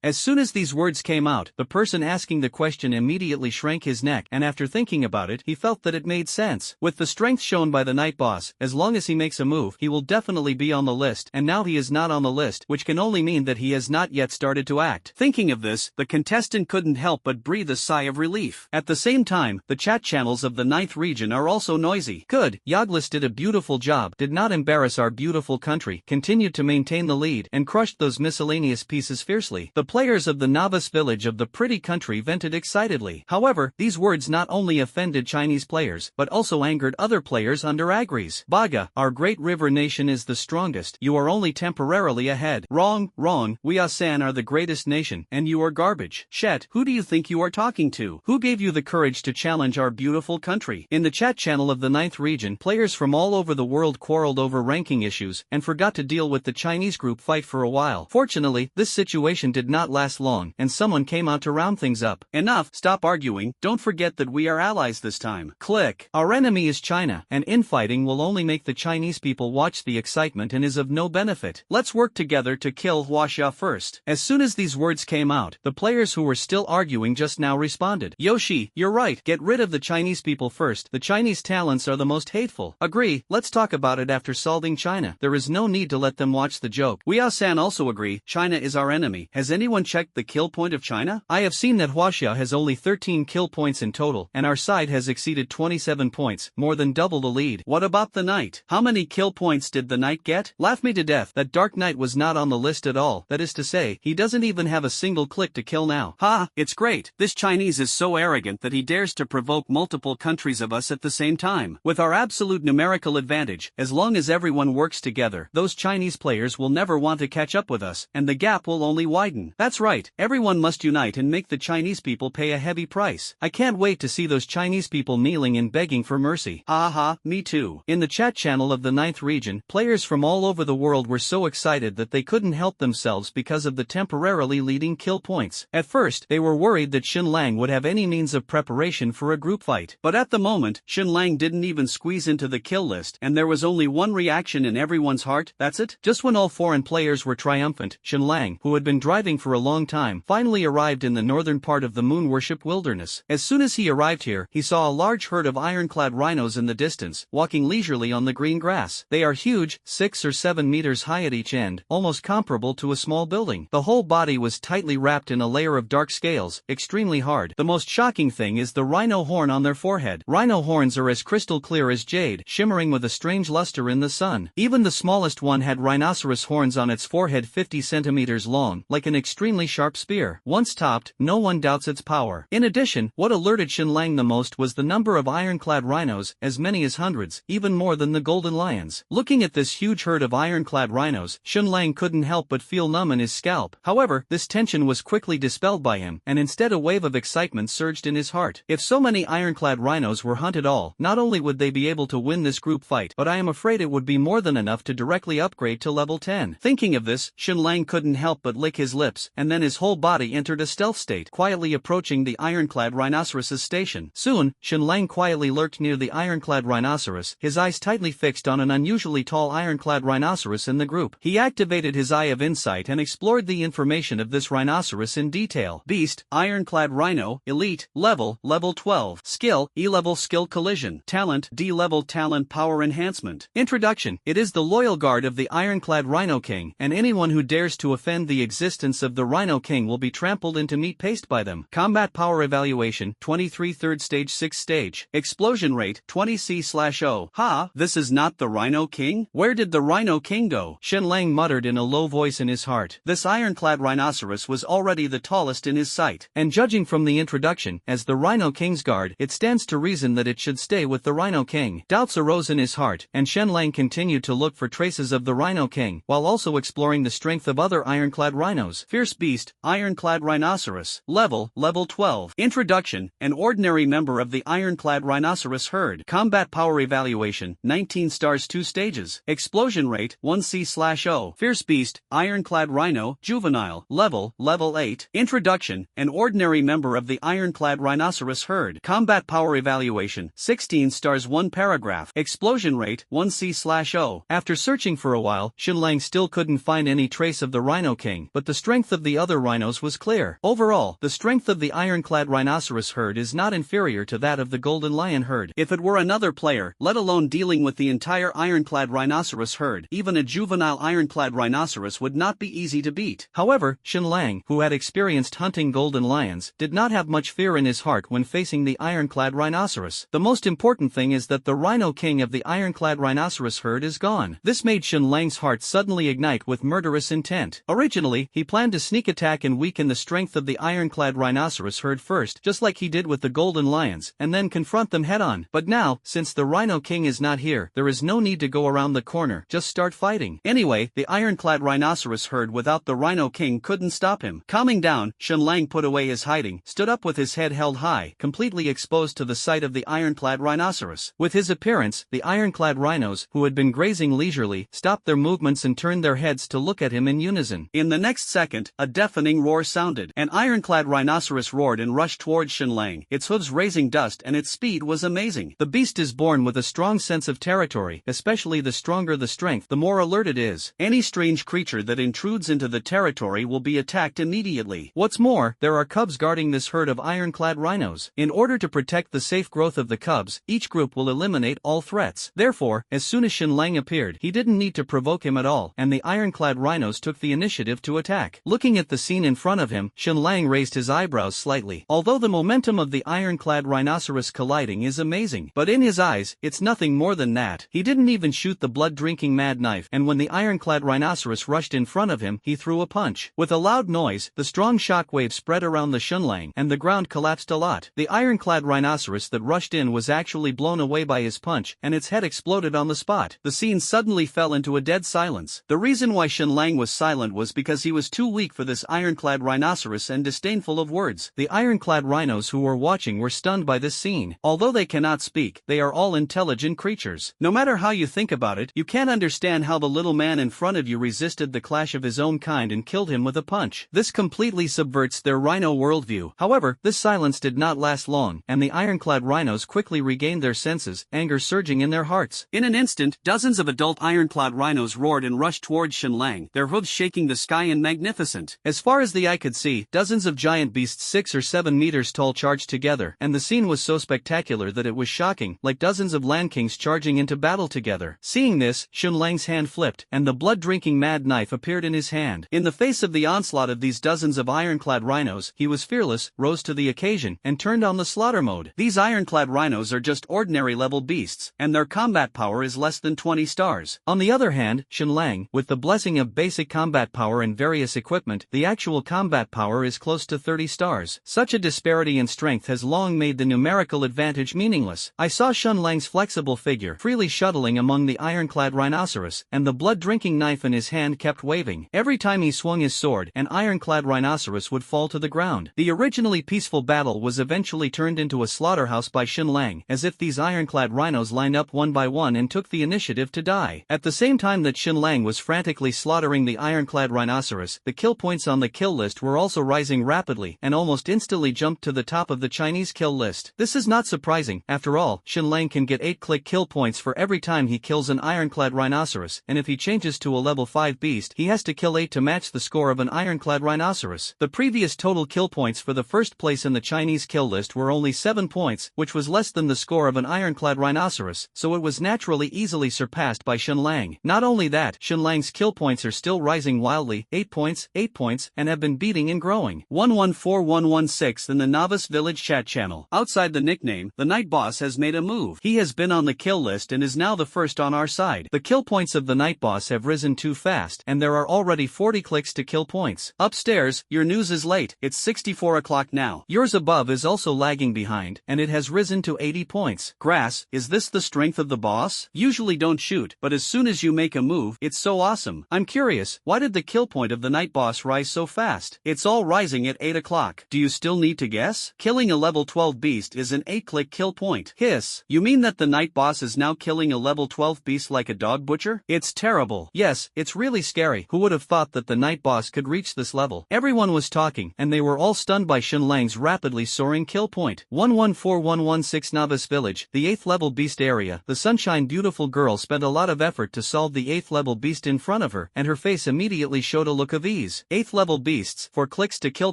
As soon as these words came out, the person asking the question immediately shrank his neck, and after thinking about it, he felt that it made sense. With the strength shown by the night boss, as long as he makes a move, he will definitely be on the list, and now he is not on the list, which can only mean that he has not yet started to act. Thinking of this, the contestant couldn't help but breathe a sigh of relief. At the same time, the chat channels of the 9th region are also noisy. Good, Yoglis did a beautiful job, did not embarrass our beautiful country, continued to maintain the lead, and crushed those miscellaneous pieces fiercely. The players of the novice village of the pretty country vented excitedly. However, these words not only offended Chinese players, but also angered other players under Agris. Baga, our great river nation is the strongest, you are only temporarily ahead. Wrong, we Asan are the greatest nation, and you are garbage. Shet, who do you think you are talking to? Who gave you the courage to challenge our beautiful country? In the chat channel of the 9th region, players from all over the world quarreled over ranking issues, and forgot to deal with the Chinese group fight for a while. Fortunately, this situation did not last long, and someone came out to round things up. Enough, stop arguing, don't forget that we are allies this time. Click. Our enemy is China, and infighting will only make the Chinese people watch the excitement and is of no benefit. Let's work together to kill Huaxia first. As soon as these words came out, the players who were still arguing just now responded. Yoshi, you're right, get rid of the Chinese people first. The Chinese talents are the most hateful. Agree, let's talk about it after solving China. There is no need to let them watch the joke. Weao-san also agree, China is our enemy. Has anyone checked the kill point of China? I have seen that Huaxia has only 13 kill points in total, and our side has exceeded 27 points, more than double the lead. What about the knight? How many kill points did the knight get? Laugh me to death, that Dark Knight was not on the list at all. That is to say, he doesn't even have a single click to kill now. Ha, it's great. This Chinese is so arrogant that he dares to provoke multiple countries of us at the same time. With our absolute numerical advantage, as long as everyone works together, those Chinese players will never want to catch up with us, and the gap will only widen. That's right, everyone must unite and make the Chinese people pay a heavy price. I can't wait to see those Chinese people kneeling and begging for mercy. Ha, me too. In the chat channel of the 9th region, players from all over the world were so excited that they couldn't help themselves because of the temporarily leading kill points. At first, they were worried that Xin Lang would have any means of preparation for a group fight. But at the moment, Xin Lang didn't even squeeze into the kill list, and there was only one reaction in everyone's heart, that's it. Just when all foreign players were triumphant, Xin Lang, who had been driving for a long time, finally arrived in the northern part of the moon worship wilderness. As soon as he arrived here, he saw a large herd of ironclad rhinos in the distance, walking leisurely on the green grass. They are huge, 6 or 7 meters high at each end, almost comparable to a small building. The whole body was tightly wrapped in a layer of dark scales, extremely hard. The most shocking thing is the rhino horn on their forehead. Rhino horns are as crystal clear as jade, shimmering with a strange luster in the sun. Even the smallest one had rhinoceros horns on its forehead 50 centimeters long, like an extremely sharp spear. Once topped, no one doubts its power. In addition, what alerted Xin Lang the most was the number of ironclad rhinos, as many as hundreds, even more than the golden lions. Looking at this huge herd of ironclad rhinos, Xin Lang couldn't help but feel numb in his scalp. However, this tension was quickly dispelled by him, and instead a wave of excitement surged in his heart. If so many ironclad rhinos were hunted all, not only would they be able to win this group fight, but I am afraid it would be more than enough to directly upgrade to level 10. Thinking of this, Xin Lang couldn't help but lick his lips, and then his whole body entered a stealth state, quietly approaching the ironclad rhinoceros's station. Soon, Xin Lang quietly lurked near the ironclad rhinoceros, his eyes tightly fixed on an unusually tall ironclad rhinoceros in the group. He activated his eye of insight and explored the information of this rhinoceros in detail. scale. Beast, ironclad rhino, elite, level 12. Skill, E-level skill collision. Talent, D-level talent power enhancement. Introduction. It is the loyal guard of the ironclad Rhino King, and anyone who dares to offend the existence of the Rhino King will be trampled into meat paste by them. Combat power evaluation, 23 3rd stage 6th stage. Explosion rate, 20C/0. Ha, this is not the Rhino King? Where did the Rhino King go? Shen Lang muttered in a low voice in his heart. This ironclad rhinoceros was already the tallest in his sight, and judging from the introduction, as the Rhino King's guard, it stands to reason that it should stay with the Rhino King. Doubts arose in his heart, and Shen Lang continued to look for traces of the Rhino King, while also exploring the strength of other ironclad rhinos. Fierce beast, ironclad rhinoceros. Level 12. Introduction. An ordinary member of the ironclad rhinoceros herd. Combat power evaluation, 19 stars 2 stages. Explosion rate, 1C/0. Fierce beast, ironclad rhino, juvenile. Level 8. Introduction. An ordinary member of the ironclad rhinoceros herd. Combat power evaluation, 16 stars 1 paragraph. Explosion rate, 1C/0. After searching for a while, Shen Lang still couldn't find any trace of the Rhino King, but the strength of the other rhinos was clear. Overall, the strength of the ironclad rhinoceros herd is not inferior to that of the golden lion herd. If it were another player, let alone dealing with the entire ironclad rhinoceros herd, even a juvenile ironclad rhinoceros would not be easy to beat. However, Shen Lang, who had experienced hunting golden lions, did not have much fear in his heart when facing the ironclad rhinoceros. The most important thing is that the Rhino King of the ironclad rhinoceros herd is gone. This made Shen Lang's heart suddenly ignite with murderous intent. Originally, he planned to sneak attack and weaken the strength of the ironclad rhinoceros herd first, just like he did with the golden lions, and then confront them head-on. But now, since the Rhino King is not here, there is no need to go around the corner, just start fighting. Anyway, the ironclad rhinoceros herd without the Rhino King couldn't stop him. Calming down, Shen Lang put away his hiding, stood up with his head held high, completely exposed to the sight of the ironclad rhinoceros. With his appearance, the ironclad rhinos, who had been grazing leisurely, stopped their movements and turned their heads to look at him in unison. In the next second, a deafening roar sounded. An ironclad rhinoceros roared and rushed towards Shen Lang, its hooves raising dust, and its speed was amazing. The beast is born with a strong sense of territory, especially the stronger the strength, the more alert it is. Any strange creature that intrudes into the territory will be attacked immediately. What's more, there are cubs guarding this herd of ironclad rhinos. In order to protect the safe growth of the cubs, each group will eliminate all threats. Therefore, as soon as Shen Lang appeared, he didn't need to provoke him at all, and the ironclad rhinos took the initiative to attack. Looking at the scene in front of him, Shen Lang raised his eyebrows slightly. Although the momentum of the ironclad rhinoceros colliding is amazing, but in his eyes, it's nothing more than that. He didn't even shoot the blood-drinking mad knife, and when the ironclad rhinoceros rushed in front of him, he threw a punch. With a loud noise, the strong shockwave spread around the Shen Lang, and the ground collapsed a lot. The ironclad rhinoceros that rushed in was actually blown away by his punch, and its head exploded on the spot. The scene suddenly fell into a dead silence. The reason why Shen Lang was silent was because he was too weak for this ironclad rhinoceros and disdainful of words. The ironclad rhinos who were watching were stunned by this scene. Although they cannot speak, they are all intelligent creatures. No matter how you think about it, you can't understand how the little man in front of you resisted the clash of his own kind and killed him with a punch. This completely subverts their rhino worldview. However, this silence did not last long, and the ironclad rhinos quickly regained their senses, anger surging in their hearts. In an instant, dozens of adult ironclad rhinos roared and rushed towards Shen Lang, their hooves shaking the sky and magnificent. As far as the eye could see, dozens of giant beasts 6 or 7 meters tall charged together, and the scene was so spectacular that it was shocking, like dozens of land kings charging into battle together. Seeing this, Shen Lang's hand flipped, and the blood-drinking mad knife appeared in his hand. In the face of the onslaught of these dozens of ironclad rhinos, he was fearless, rose to the occasion, and turned on the slaughter mode. These ironclad rhinos are just ordinary level beasts, and their combat power is less than 20 stars. On the other hand, Shen Lang, with the blessing of basic combat power and various equipment, the actual combat power is close to 30 stars. Such a disparity in strength has long made the numerical advantage meaningless. I saw Shen Lang's flexible figure freely shuttling among the ironclad rhinoceros, and the blood-drinking knife in his hand kept waving. Every time he swung his sword, an ironclad rhinoceros would fall to the ground. The originally peaceful battle was eventually turned into a slaughterhouse by Shen Lang, as if these ironclad rhinos lined up one by one and took the initiative to die. At the same time that Shen Lang was frantically slaughtering the ironclad rhinoceros, the kill points on the kill list were also rising rapidly and almost instantly jumped to the top of the Chinese kill list. This is not surprising. After all, Shen Lang can get 8 kill points for every time he kills an ironclad rhinoceros, and if he changes to a level 5 beast, he has to kill 8 to match the score of an ironclad rhinoceros. The previous total kill points for the first place in the Chinese kill list were only 7 points, which was less than the score of an ironclad rhinoceros, so it was naturally easily surpassed by Xinlang. Not only that, Xinlang's kill points are still rising wildly, 8 points, and have been beating and growing. 114116 in the Novice Village chat channel. Outside the nickname, the Night Boss has made a move. He has been on the kill list and is now the first on our side. The kill points of the Night Boss have risen too fast, and there are already 40 clicks to kill points. Upstairs, your news is late. It's 64 o'clock now. Yours above is also lagging behind, and it has risen to 80 points. Grass, is this the strength of the boss? Usually don't shoot, but as soon as you make a move, it's so awesome. I'm curious, why did the kill point of the Night Boss rise so fast? It's all rising at 8 o'clock. Do you still need to guess? Killing a level 12 beast is an 8-click kill point. Hiss. You mean that the Night Boss is now killing a level 12 beast like a dog butcher? It's terrible. Yes, it's really scary. Who would have thought that the Night Boss could reach this level? Everyone was talking, and they were all stunned by Xinlang's rapidly soaring kill point. 114116 Novice Village, the 8th level beast area. The Sunshine Beautiful girl spent a lot of effort to solve the 8th level beast in front of her, and her face immediately showed a look of ease. 8th level beasts, 4 clicks to kill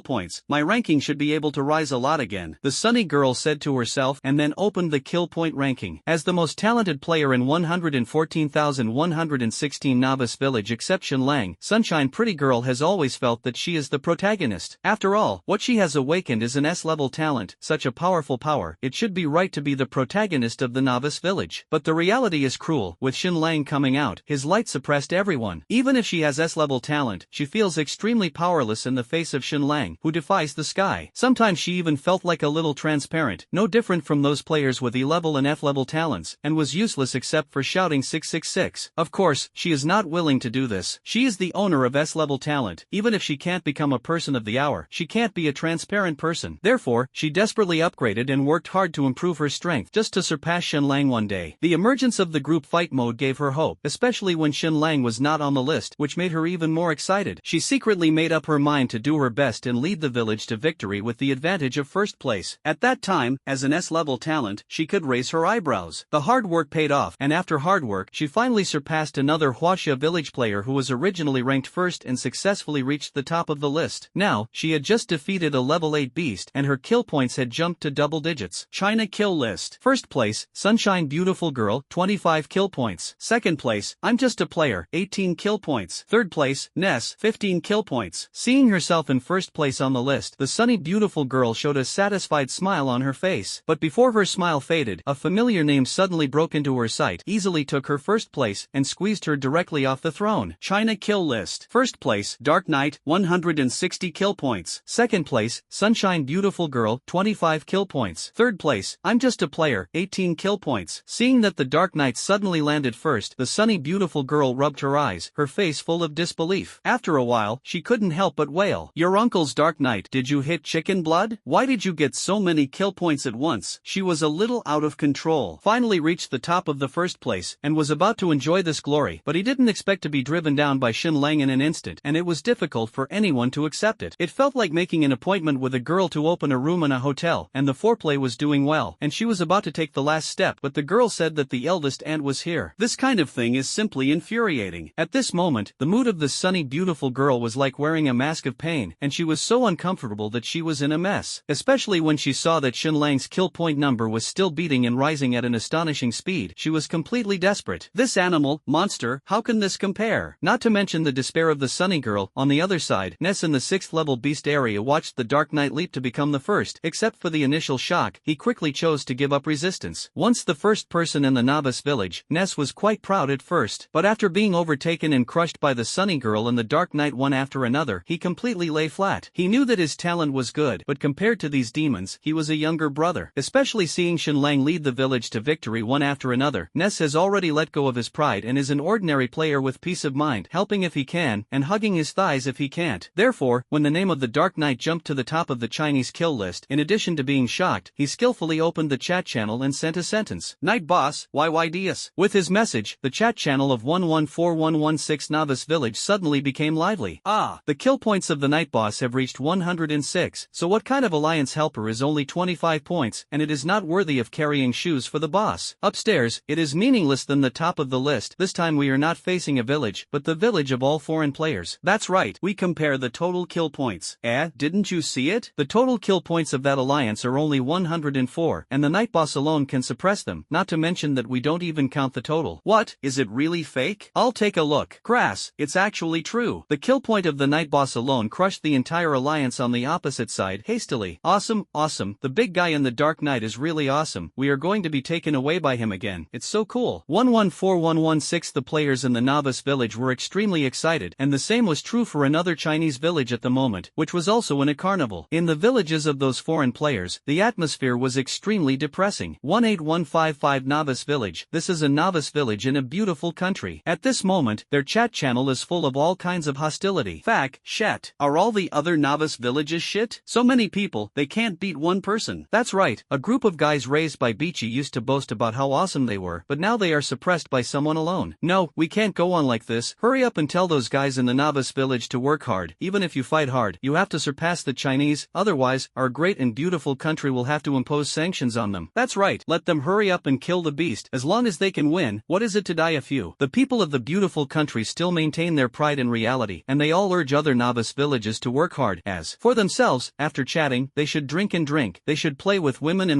points. My ranking should be able to rise a lot again, the Sunny girl said to herself, and then opened the kill point ranking. As the most talented player in 114,116 Novice Village except Xinlang, Sunshine Pretty Girl has always felt that she is the protagonist. After all, what she has awakened is an S-level talent, such a powerful power, it should be right to be the protagonist of the Novice Village. But the reality is cruel. With Xinlang coming out, his light suppressed everyone. Even if she has S-level talent, she feels extremely powerless in the face of Xinlang, who defies the sky. Sometimes she even felt like a little transparent, no different from those players with E-level and F-level talents, and was useless except for shouting 666. Of course, she is not willing to do this. She is the owner of S-level talent. Even if she can't become a person of the hour, she can't be a transparent person. Therefore, she desperately upgraded and worked hard to improve her strength just to surpass Xinlang one day. The emergence of the group fight mode gave her hope, especially when Xinlang was not on the list, which made her even more excited. She secretly made up her mind to do her best and lead the village to victory with the advantage of first place. At that time, as an S-level talent, she could raise her eyebrows. The hard work paid off, and after hard work, she finally surpassed another Huaxia village player who was originally ranked first and successfully reached the top of the list. Now, she had just defeated a level 8 beast, and her kill points had jumped to double digits. China kill list. First place, Sunshine Beautiful Girl, 25 kill points. Second place, I'm Just a Player, 18 kill points. Third place, Ness, 15 kill points. Seeing herself in first place on the list, the Sunny Beautiful Girl showed a satisfied smile on her face. But before her smile faded, a familiar name suddenly broke into her sight, easily took her first place, and squeezed her directly off the throne. China kill list. First place, Dark Knight, 160 kill points. Second place, Sunshine Beautiful Girl, 25 kill points. Third place, I'm Just a Player, 18 kill points. Seeing that the Dark Knight suddenly landed first, the Sunny Beautiful Girl rubbed her eyes, her face full of disbelief. After a while, she couldn't help but wail. Your uncle's Dark Knight, did you hit chicken blood? Why did you get so many kill points at once? She was a little out of control. Finally reached the top of the first place, and was about to enjoy this glory, but he didn't expect to be driven down by Xinlang in an instant, and it was difficult for anyone to accept it. It felt like making an appointment with a girl to open a room in a hotel, and the foreplay was doing well, and she was about to take the last step, but the girl said that the eldest aunt was here. This kind of thing is simply infuriating. At this moment, the mood of the Sunny Beautiful Girl was like wearing a mask of pain, and she was so uncomfortable that she was in a mess, especially when she saw that Xinlang's kill point number was still beating and rising at an astonishing speed. She was completely desperate. This animal, monster, how can this compare? Not to mention the despair of the Sunny Girl. On the other side, Ness in the 6th level beast area watched the Dark Knight leap to become the first. Except for the initial shock, he quickly chose to give up resistance. Once the first person in the Novice Village, Ness was quite proud at first, but after being overtaken and crushed by the Sunny Girl and the Dark Knight one after another, he completely lay flat. He knew that his talent was good, but compared to these demons, he was a younger brother. Especially seeing Xinlang lead the village to victory one after another, Ness has already let go of his pride and is an ordinary player with peace of mind, helping if he can, and hugging his thighs if he can't. Therefore, when the name of the Dark Knight jumped to the top of the Chinese kill list, in addition to being shocked, he skillfully opened the chat channel and sent a sentence. Night Boss, YYDS. With his message, the chat channel of 114116 Novice Village suddenly became lively. Ah, the kill points of the Night Boss have reached 106, so what kind of alliance helper is only 25 points, and it is not worthy of carrying shoes for the boss. Upstairs, it is meaningless than the top of the list. This time we are not facing a village, but the village of all foreign players. That's right, we compare the total kill points. Didn't you see it? The total kill points of that alliance are only 104, and the night boss alone can suppress them, not to mention that we don't even count the total. What? Is it really fake? I'll take a look. Crass, it's actually true. The kill point of the night boss alone crushed the entire alliance on the opposite side hastily. Awesome, awesome. The big guy in the Dark Knight is really awesome. We are going to be taken away by him again. It's so cool. 114116. The players in the novice village were extremely excited, and the same was true for another Chinese village at the moment, which was also in a carnival. In the villages of those foreign players, the atmosphere was extremely depressing. 18155 Novice Village. This is a novice village in a beautiful country. At this moment, their chat channel is full of all kinds of hostility. Fact, shit. Are all the other novice villages shit? So many people, they can't beat one person. That's right, a group of guys raised by Beachy used to boast about how awesome they were, but now they are suppressed by someone alone. No, we can't go on like this. Hurry up and tell those guys in the novice village to work hard. Even if you fight hard, you have to surpass the Chinese, otherwise, our great and beautiful country will have to impose sanctions on them. That's right, let them hurry up and kill the beast. As long as they can win, what is it to die a few? The people of the beautiful country still maintain their pride in reality, and they all urge other novice villages to work hard. As for themselves, after chatting, they should drink and drink, they should play with women,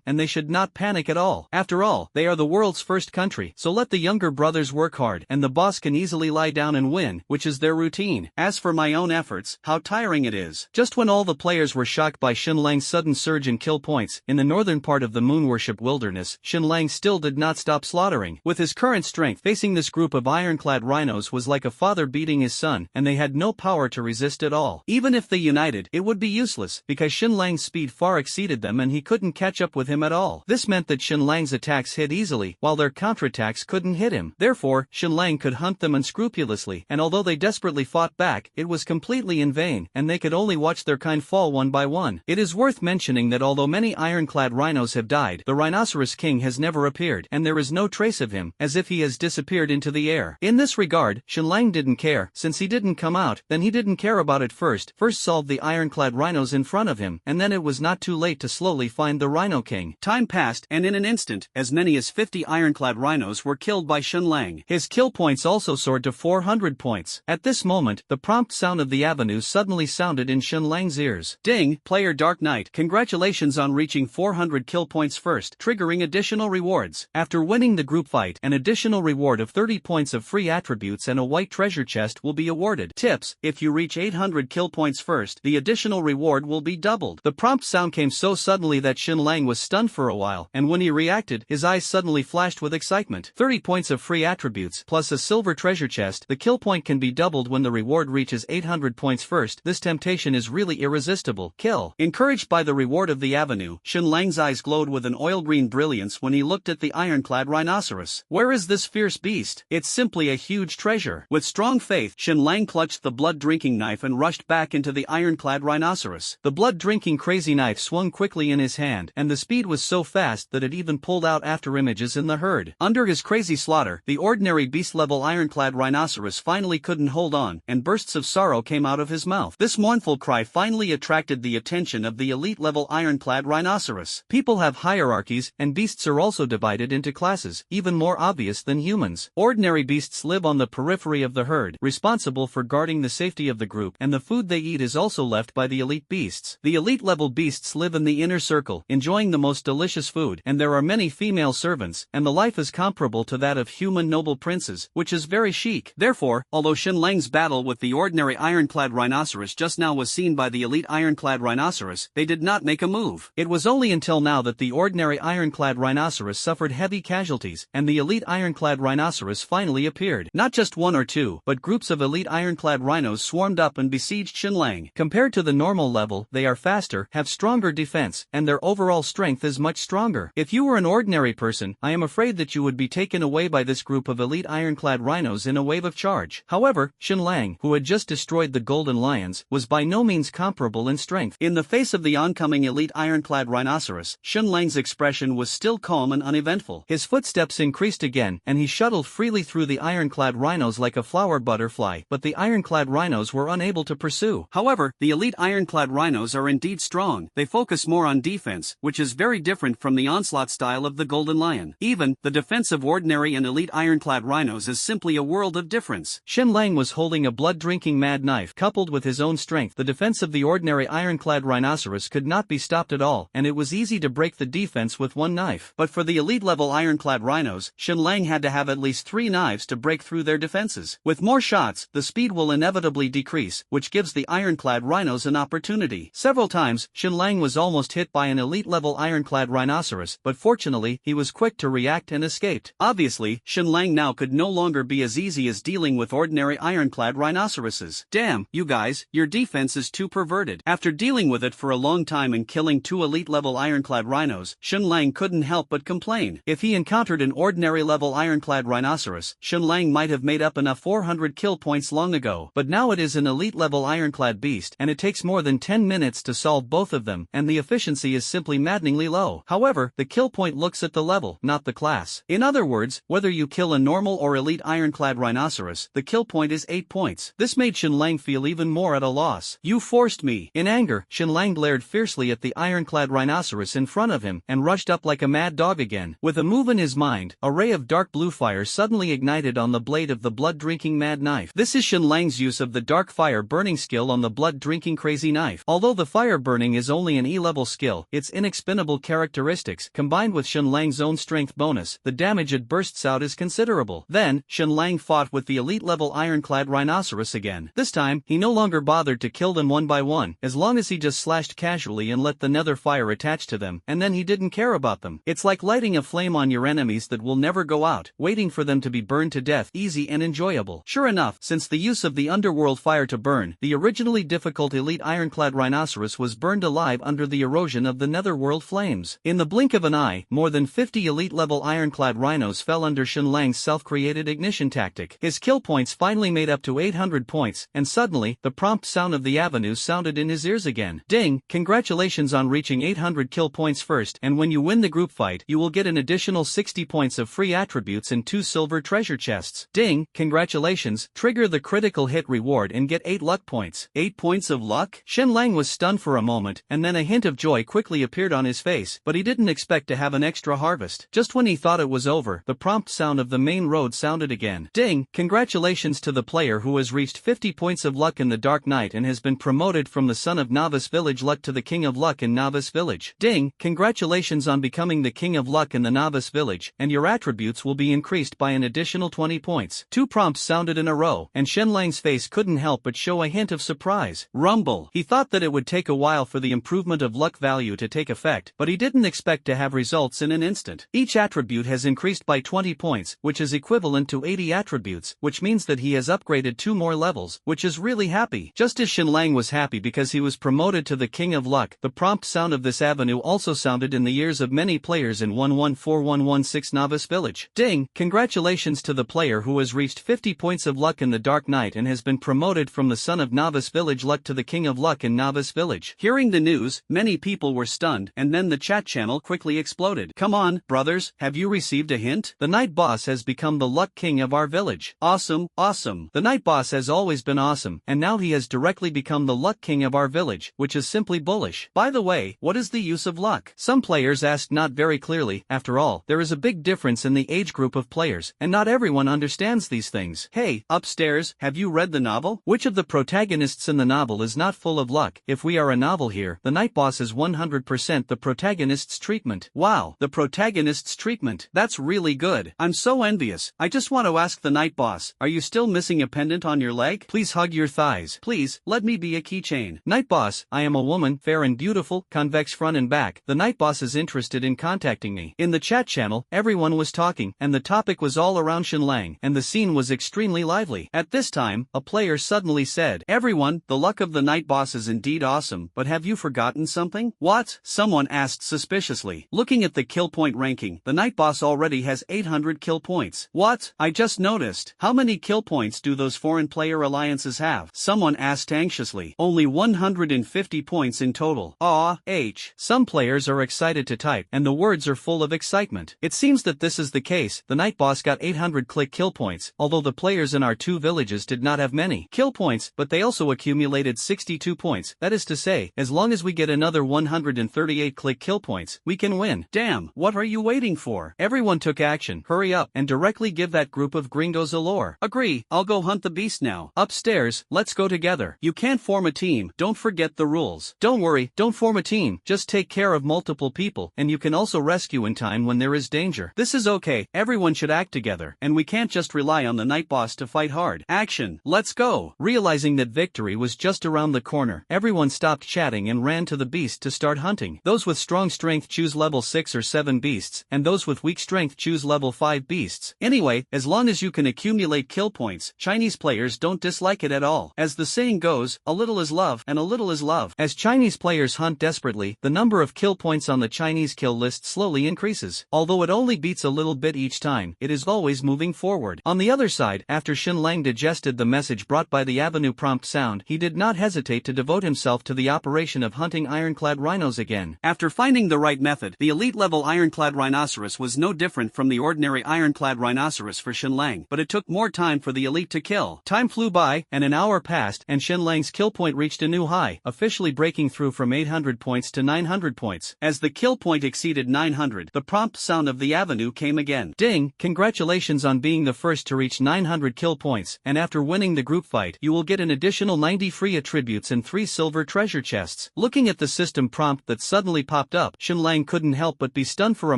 and they should not panic at all. After all, they are the world's first country, so let the younger brothers work hard, and the boss can easily lie down and win, which is their routine. As for my own efforts, how tiring it is. Just when all the players were shocked by Xin Lang's sudden surge in kill points, in the northern part of the moon worship wilderness, Xin Lang still did not stop slaughtering. With his current strength, facing this group of ironclad rhinos was like a father beating his son, and they had no power to resist at all. Even if they united, it would be useless, because Xin Lang's speed far exceeded them and he couldn't catch up with him at all. This meant that Xin Lang's attacks hit easily, while their counterattacks couldn't hit him. Therefore, Xin Lang could hunt them unscrupulously, and although they desperately fought back, it was completely in vain, and they could only watch their kind fall one by one. It is worth mentioning that although many ironclad rhinos have died, the Rhinoceros King has never appeared, and there is no trace of him, as if he has disappeared into the air. In this regard, Xin Lang didn't care. Since he didn't come out, then he didn't care about it first solve the ironclad rhinos in front of him, and then it was not too late to slowly find the Rhino King. Time passed, and in an instant, as many as 50 ironclad rhinos were killed by Xin Lang. His kill points also soared to 400 points. At this moment, the prompt sound of the avenue suddenly sounded in Xin Lang's ears. Ding, player Dark Knight, congratulations on reaching 400 kill points first, triggering additional rewards. After winning the group fight, an additional reward of 30 points of free attributes and a white treasure chest will be awarded. Tips: if you reach 800 kill points first, the additional reward will be doubled. The prompt sound came so suddenly that Xin Lang was stunned for a while, and when he reacted, his eyes suddenly flashed with excitement. 30 points of free attributes, plus a silver treasure chest. The kill point can be doubled when the reward reaches 800 points first. This temptation is really irresistible. Kill. Encouraged by the reward of the avenue, Xin Lang's eyes glowed with an oil-green brilliance when he looked at the ironclad rhinoceros. Where is this fierce beast? It's simply a huge treasure. With strong faith, Xin Lang clutched the blood-drinking knife and rushed back into the ironclad rhinoceros. The blood-drinking crazy knife swung quickly in his hand, and the speed was so fast that it even pulled out after images in the herd. Under his crazy slaughter, the ordinary beast-level ironclad rhinoceros finally couldn't hold on, and bursts of sorrow came out of his mouth. This mournful cry finally attracted the attention of the elite-level ironclad rhinoceros. People have hierarchies, and beasts are also divided into classes, even more obvious than humans. Ordinary beasts live on the periphery of the herd, responsible for guarding the safety of the group, and the food they eat is also left by the elite beasts. The elite-level beasts live in the inner circle, enjoying the most delicious food, and there are many female servants, and the life is comparable to that of human noble princes, which is very chic. Therefore, although Xin Lang's battle with the ordinary ironclad rhinoceros just now was seen by the elite ironclad rhinoceros, they did not make a move. It was only until now that the ordinary ironclad rhinoceros suffered heavy casualties, and the elite ironclad rhinoceros finally appeared. Not just one or two, but groups of elite ironclad rhinos swarmed up and besieged Xin Lang. Compared to the normal level, they are faster, have stronger defense, and their overall strength is much stronger. If you were an ordinary person, I am afraid that you would be taken away by this group of elite ironclad rhinos in a wave of charge. However, Xin Lang, who had just destroyed the golden lions, was by no means comparable in strength. In the face of the oncoming elite ironclad rhinoceros, Xin Lang's expression was still calm and uneventful. His footsteps increased again, and he shuttled freely through the ironclad rhinos like a flower butterfly, but the ironclad rhinos were unable to pursue. However, the elite ironclad rhinos are indeed strong. They focus more on defense, which is very different from the onslaught style of the golden lion. Even, the defense of ordinary and elite ironclad rhinos is simply a world of difference. Xin Lang was holding a blood-drinking mad knife coupled with his own strength. The defense of the ordinary ironclad rhinoceros could not be stopped at all, and it was easy to break the defense with one knife. But for the elite-level ironclad rhinos, Xinlang had to have at least 3 knives to break through their defenses. With more shots, the speed will inevitably decrease, which gives the ironclad rhinos an opportunity. Several times, Xinlang was almost hit by an elite-level ironclad rhinoceros, but fortunately, he was quick to react and escaped. Obviously, Xinlang now could no longer be as easy as dealing with ordinary ironclad rhinoceroses. Damn, you guys, your defense is too perverted. After dealing with it for a long time and killing 2 elite-level ironclad rhinos, Xinlang couldn't help but complain. If he encountered an ordinary-level ironclad rhinoceros, Xinlang might have made up enough 400 kill points long ago. But now it is an elite-level ironclad beast, and it takes more than 10 minutes to solve both of them, and the efficiency is simply maddeningly low. However, the kill point looks at the level, not the class. In other words, whether you kill a normal or elite ironclad rhinoceros, the kill point is 8 points. This made Xinlang feel even more at a loss. You forced me. In anger, Xinlang glared fiercely at the ironclad rhinoceros in front of him, and rushed up like a mad dog again. With a move in his mind, a ray of dark blue fire suddenly ignited on the blade of the blood-drinking mad knife. This is Xinlang's use of the dark fire burning skill on the blood-drinking crazy knife. Although the fire burning is only an E-level skill, its inexpendable characteristics, combined with Xinlang's own strength bonus, the damage it bursts out is considerable. Then, Xinlang fought with the elite-level ironclad rhinoceros again. This time, he no longer bothered to kill them one by one, as long as he just slashed casually and let the nether fire attach to them, and then he didn't care about them. It's like lighting a flame on your enemies that will never go out, waiting for them to be burned to death, easy and enjoyable. Sure enough, since the use of the underworld fire to burn, the originally difficult elite ironclad rhinoceros was burned alive under the erosion of the netherworld flames. In the blink of an eye, more than 50 elite-level ironclad rhinos fell under Xinlang's self-created ignition tactic. His kill points finally made up to 800 points, and suddenly, the prompt sound of the avenues sounded in his ears again. Ding! Congratulations on reaching 800 kill points first, and when you win the group fight, you will get an additional 60 points of free attributes and 2 silver treasure chests. Ding! Congratulations, trigger the critical hit reward and get 8 luck points. 8 points of luck? Xinlang was stunned for a moment, and then a hint of joy quickly appeared on his face, but he didn't expect to have an extra harvest. Just when he thought it was over, the prompt sound of the main road sounded again. Ding! Congratulations to the player who has reached 50 points of luck in the Dark Knight and has been promoted from the Son of Novice Village Luck to the King of Luck in Novice Village. Ding! Congratulations on becoming the King of Luck in the Novice Village, and your attributes will be increased by an additional 20 points. 2 prompts sounded in a row, and Xinlang's face couldn't help but show a hint of surprise. Rumble! He thought that it would take a while for the improvement of luck value to take effect, but he didn't expect to have results in an instant. Each attribute has increased by 20 points, which is equivalent to 80 attributes, which means that he has upgraded 2 more levels, which is really happy. Just as Xinlang was happy because he was promoted to the King of Luck, the prompt sound of this avenue also sounded in the ears of many players in 114116 Novice Village. Ding! Congratulations to the player who has reached 50 points of luck in the Dark Knight and has been promoted from the Son of Novice Village Luck to the King of Luck in Novice Village. Hearing the news, many people were stunned, and then the chat channel quickly exploded. Come on, brothers, have you received a hint? The Night Boss has become the Luck King of our village. Awesome, awesome. The Night Boss has always been awesome, and now he has directly become the Luck King of our village, which is simply bullish. By the way, what is the use of luck? Some players asked not very clearly. After all, there is a big difference in the age group of players, and not everyone understands these things. Hey, upstairs, have you read the novel? Which of the protagonists in the novel is not full of luck? If we are a novel here, the Night Boss is 100% the protagonist's treatment. Wow, the protagonist's treatment. That's really good. I'm so envious. I just want to ask the Night Boss, are you still missing a pendant on your leg? Please hug your thighs. Please, let me be a keychain. Night Boss, I am a woman, fair and beautiful, convex front and back. The Night Boss is interested in contacting me. In the chat channel, everyone was talking, and the topic was all around Xinlang, and the scene was extremely lively. At this time, a player suddenly said, "Everyone, the luck of the Night Boss is indeed awesome, but have you forgotten something?" What? Someone asked suspiciously. Looking at the kill point ranking, the Night Boss already has 800 kill points. What? I just noticed. How many kill points do those foreign player alliances have? Someone asked anxiously. Only 150 points in total. Aw, H. Some players are excited to type, and the words are full of excitement. It seems that this is the case. The Night Boss got 800 click kill points, although the players in our 2 villages did not have many kill points, but they also accumulated 62 points. That is to say, as long as we get another 138 click kill points, we can win. Damn, what are you waiting for? Everyone took action. Hurry up and directly give that group of gringos a lure. Agree, I'll go hunt the beast now. Upstairs, let's go go together. You can't form a team, don't forget the rules. Don't worry, don't form a team, just take care of multiple people, and you can also rescue in time when there is danger. This is okay, everyone should act together, and we can't just rely on the night boss to fight hard. Action, let's go! Realizing that victory was just around the corner, everyone stopped chatting and ran to the beast to start hunting. Those with strong strength choose level 6 or 7 beasts, and those with weak strength choose level 5 beasts. Anyway, as long as you can accumulate kill points, Chinese players don't dislike it at all. As the saying goes, a little is love, and a little is love. As Chinese players hunt desperately, the number of kill points on the Chinese kill list slowly increases. Although it only beats a little bit each time, it is always moving forward. On the other side, after Xin Lang digested the message brought by the Avenue prompt sound, he did not hesitate to devote himself to the operation of hunting ironclad rhinos again. After finding the right method, the elite-level ironclad rhinoceros was no different from the ordinary ironclad rhinoceros for Xin Lang, but it took more time for the elite to kill. Time flew by, and an hour passed, and Xin Lang's kill point reached a new high, officially breaking through from 800 points to 900 points. As the kill point exceeded 900, the prompt sound of the Avenue came again. Ding! Congratulations on being the first to reach 900 kill points, and after winning the group fight, you will get an additional 90 free attributes and 3 silver treasure chests. Looking at the system prompt that suddenly popped up, Xin Lang couldn't help but be stunned for a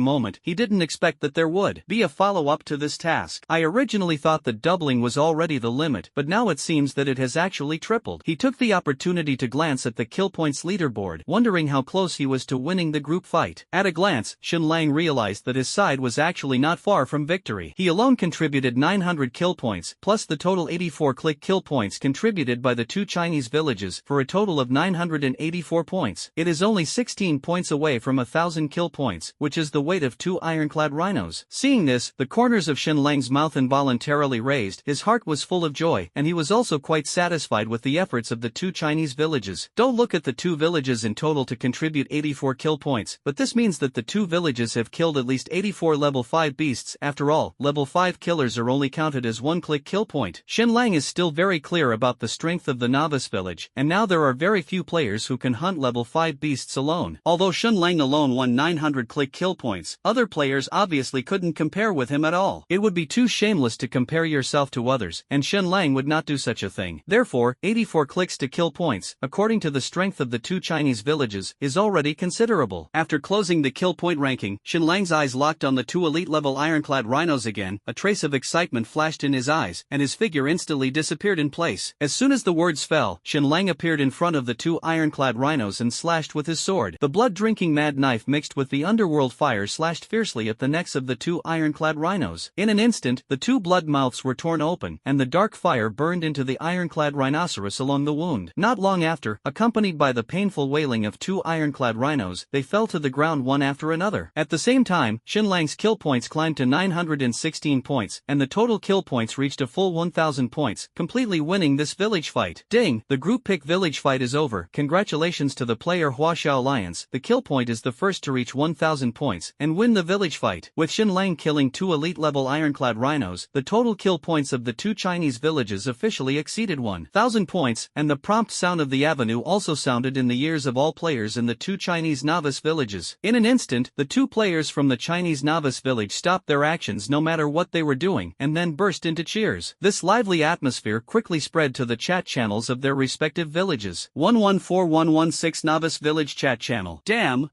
moment. He didn't expect that there would be a follow-up to this task. I originally thought that doubling was already the limit, but now it seems that it has actually tripled. He took the opportunity to glance at the kill points leaderboard, wondering how close he was to winning the group fight. At a glance, Xin Lang realized that his side was actually not far from victory. He alone contributed 900 kill points, plus the total 84 click kill points contributed by the 2 Chinese villages, for a total of 984 points. It is only 16 points away from 1,000 kill points, which is the weight of 2 ironclad rhinos. Seeing this, the corners of Xin Lang's mouth involuntarily raised, his heart was full of joy, and he was also quite satisfied with the efforts of the 2 Chinese villages. Don't look at the 2 villages in total to contribute 84 kill points, but this means that the 2 villages have killed at least 84 level 5 beasts. After all, level 5 killers are only counted as 1-click kill point. Xin Lang is still very clear about the strength of the novice village, and now there are very few players who can hunt level 5 beasts alone. Although Xin Lang alone won 900 click kill points, other players obviously couldn't compare with him at all. It would be too shameless to compare yourself to others, and Xin Lang would not do such a thing. Therefore, 84 clicks to kill points, according to the strength of the 2 Chinese villages, is already considerable. After closing the kill point ranking, Xin Lang's eyes locked on the 2 elite-level ironclad rhinos again. A trace of excitement flashed in his eyes, and his figure instantly disappeared in place. As soon as the words fell, Xin Lang appeared in front of the 2 ironclad rhinos and slashed with his sword. The blood-drinking mad knife mixed with the underworld fire slashed fiercely at the necks of the 2 ironclad rhinos. In an instant, the 2 blood mouths were torn open, and the dark fire burned into the ironclad rhinoceros along the wound. Not long after, accompanied by the painful wailing of 2 ironclad rhinos, they fell to the ground one after another. At the same time, Xin Lang's kill points climbed to 916 points, and the total kill points reached a full 1,000 points, completely winning this village fight. Ding! The group pick village fight is over. Congratulations to the player Huaxia Alliance. The kill point is the first to reach 1,000 points and win the village fight. With Xin Lang killing 2 elite-level ironclad rhinos, the total kill points of the 2 Chinese villages officially exceeded 1,000 points, and the prompt sound of the Avenue also sounded in the ears of all players in the 2 Chinese novice villages. In an instant, the 2 players from the Chinese novice village stopped their actions no matter what they were doing, and then burst into cheers. This lively atmosphere quickly spread to the chat channels of their respective villages. 114116 Novice Village Chat Channel. Damn,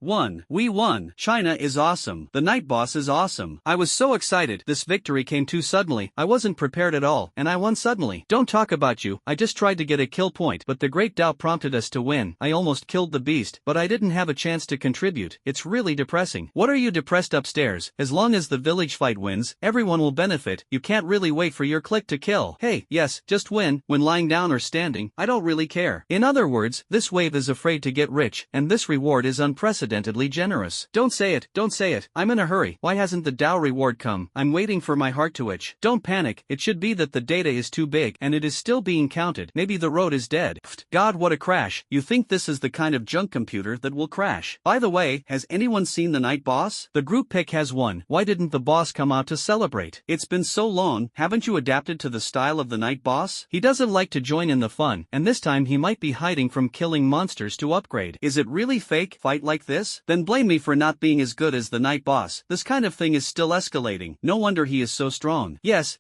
we won. China is awesome. The night boss is awesome. I was so excited. This victory came too suddenly. I wasn't prepared at all, and I won suddenly. Don't talk about you. I just tried to get a kill point, but the great Tao prompted us to win. I almost killed the beast, but I didn't have a chance to contribute. It's really depressing. What are you depressed upstairs? As long as the village fight wins, everyone will benefit. You can't really wait for your click to kill. Hey, yes, just win. When lying down or standing, I don't really care. In other words, this wave is afraid to get rich, and this reward is unprecedentedly generous. Don't say it, don't say it. I'm in a hurry. Why hasn't the Tao reward come? I'm waiting for my heart to itch. Don't panic. It should be that the data is too big, and it is still being counted. Maybe the road is dead. God, what a crash. You think this is the kind of junk computer that will crash? By the way, has anyone seen the night boss? The group pick has won. Why didn't the boss come out to celebrate? It's been so long. Haven't you adapted to the style of the night boss? He doesn't like to join in the fun, and this time he might be hiding from killing monsters to upgrade. Is it really fake fight like this? Then blame me for not being as good as the night boss. This kind of thing is still escalating. No wonder he is so strong. Yes,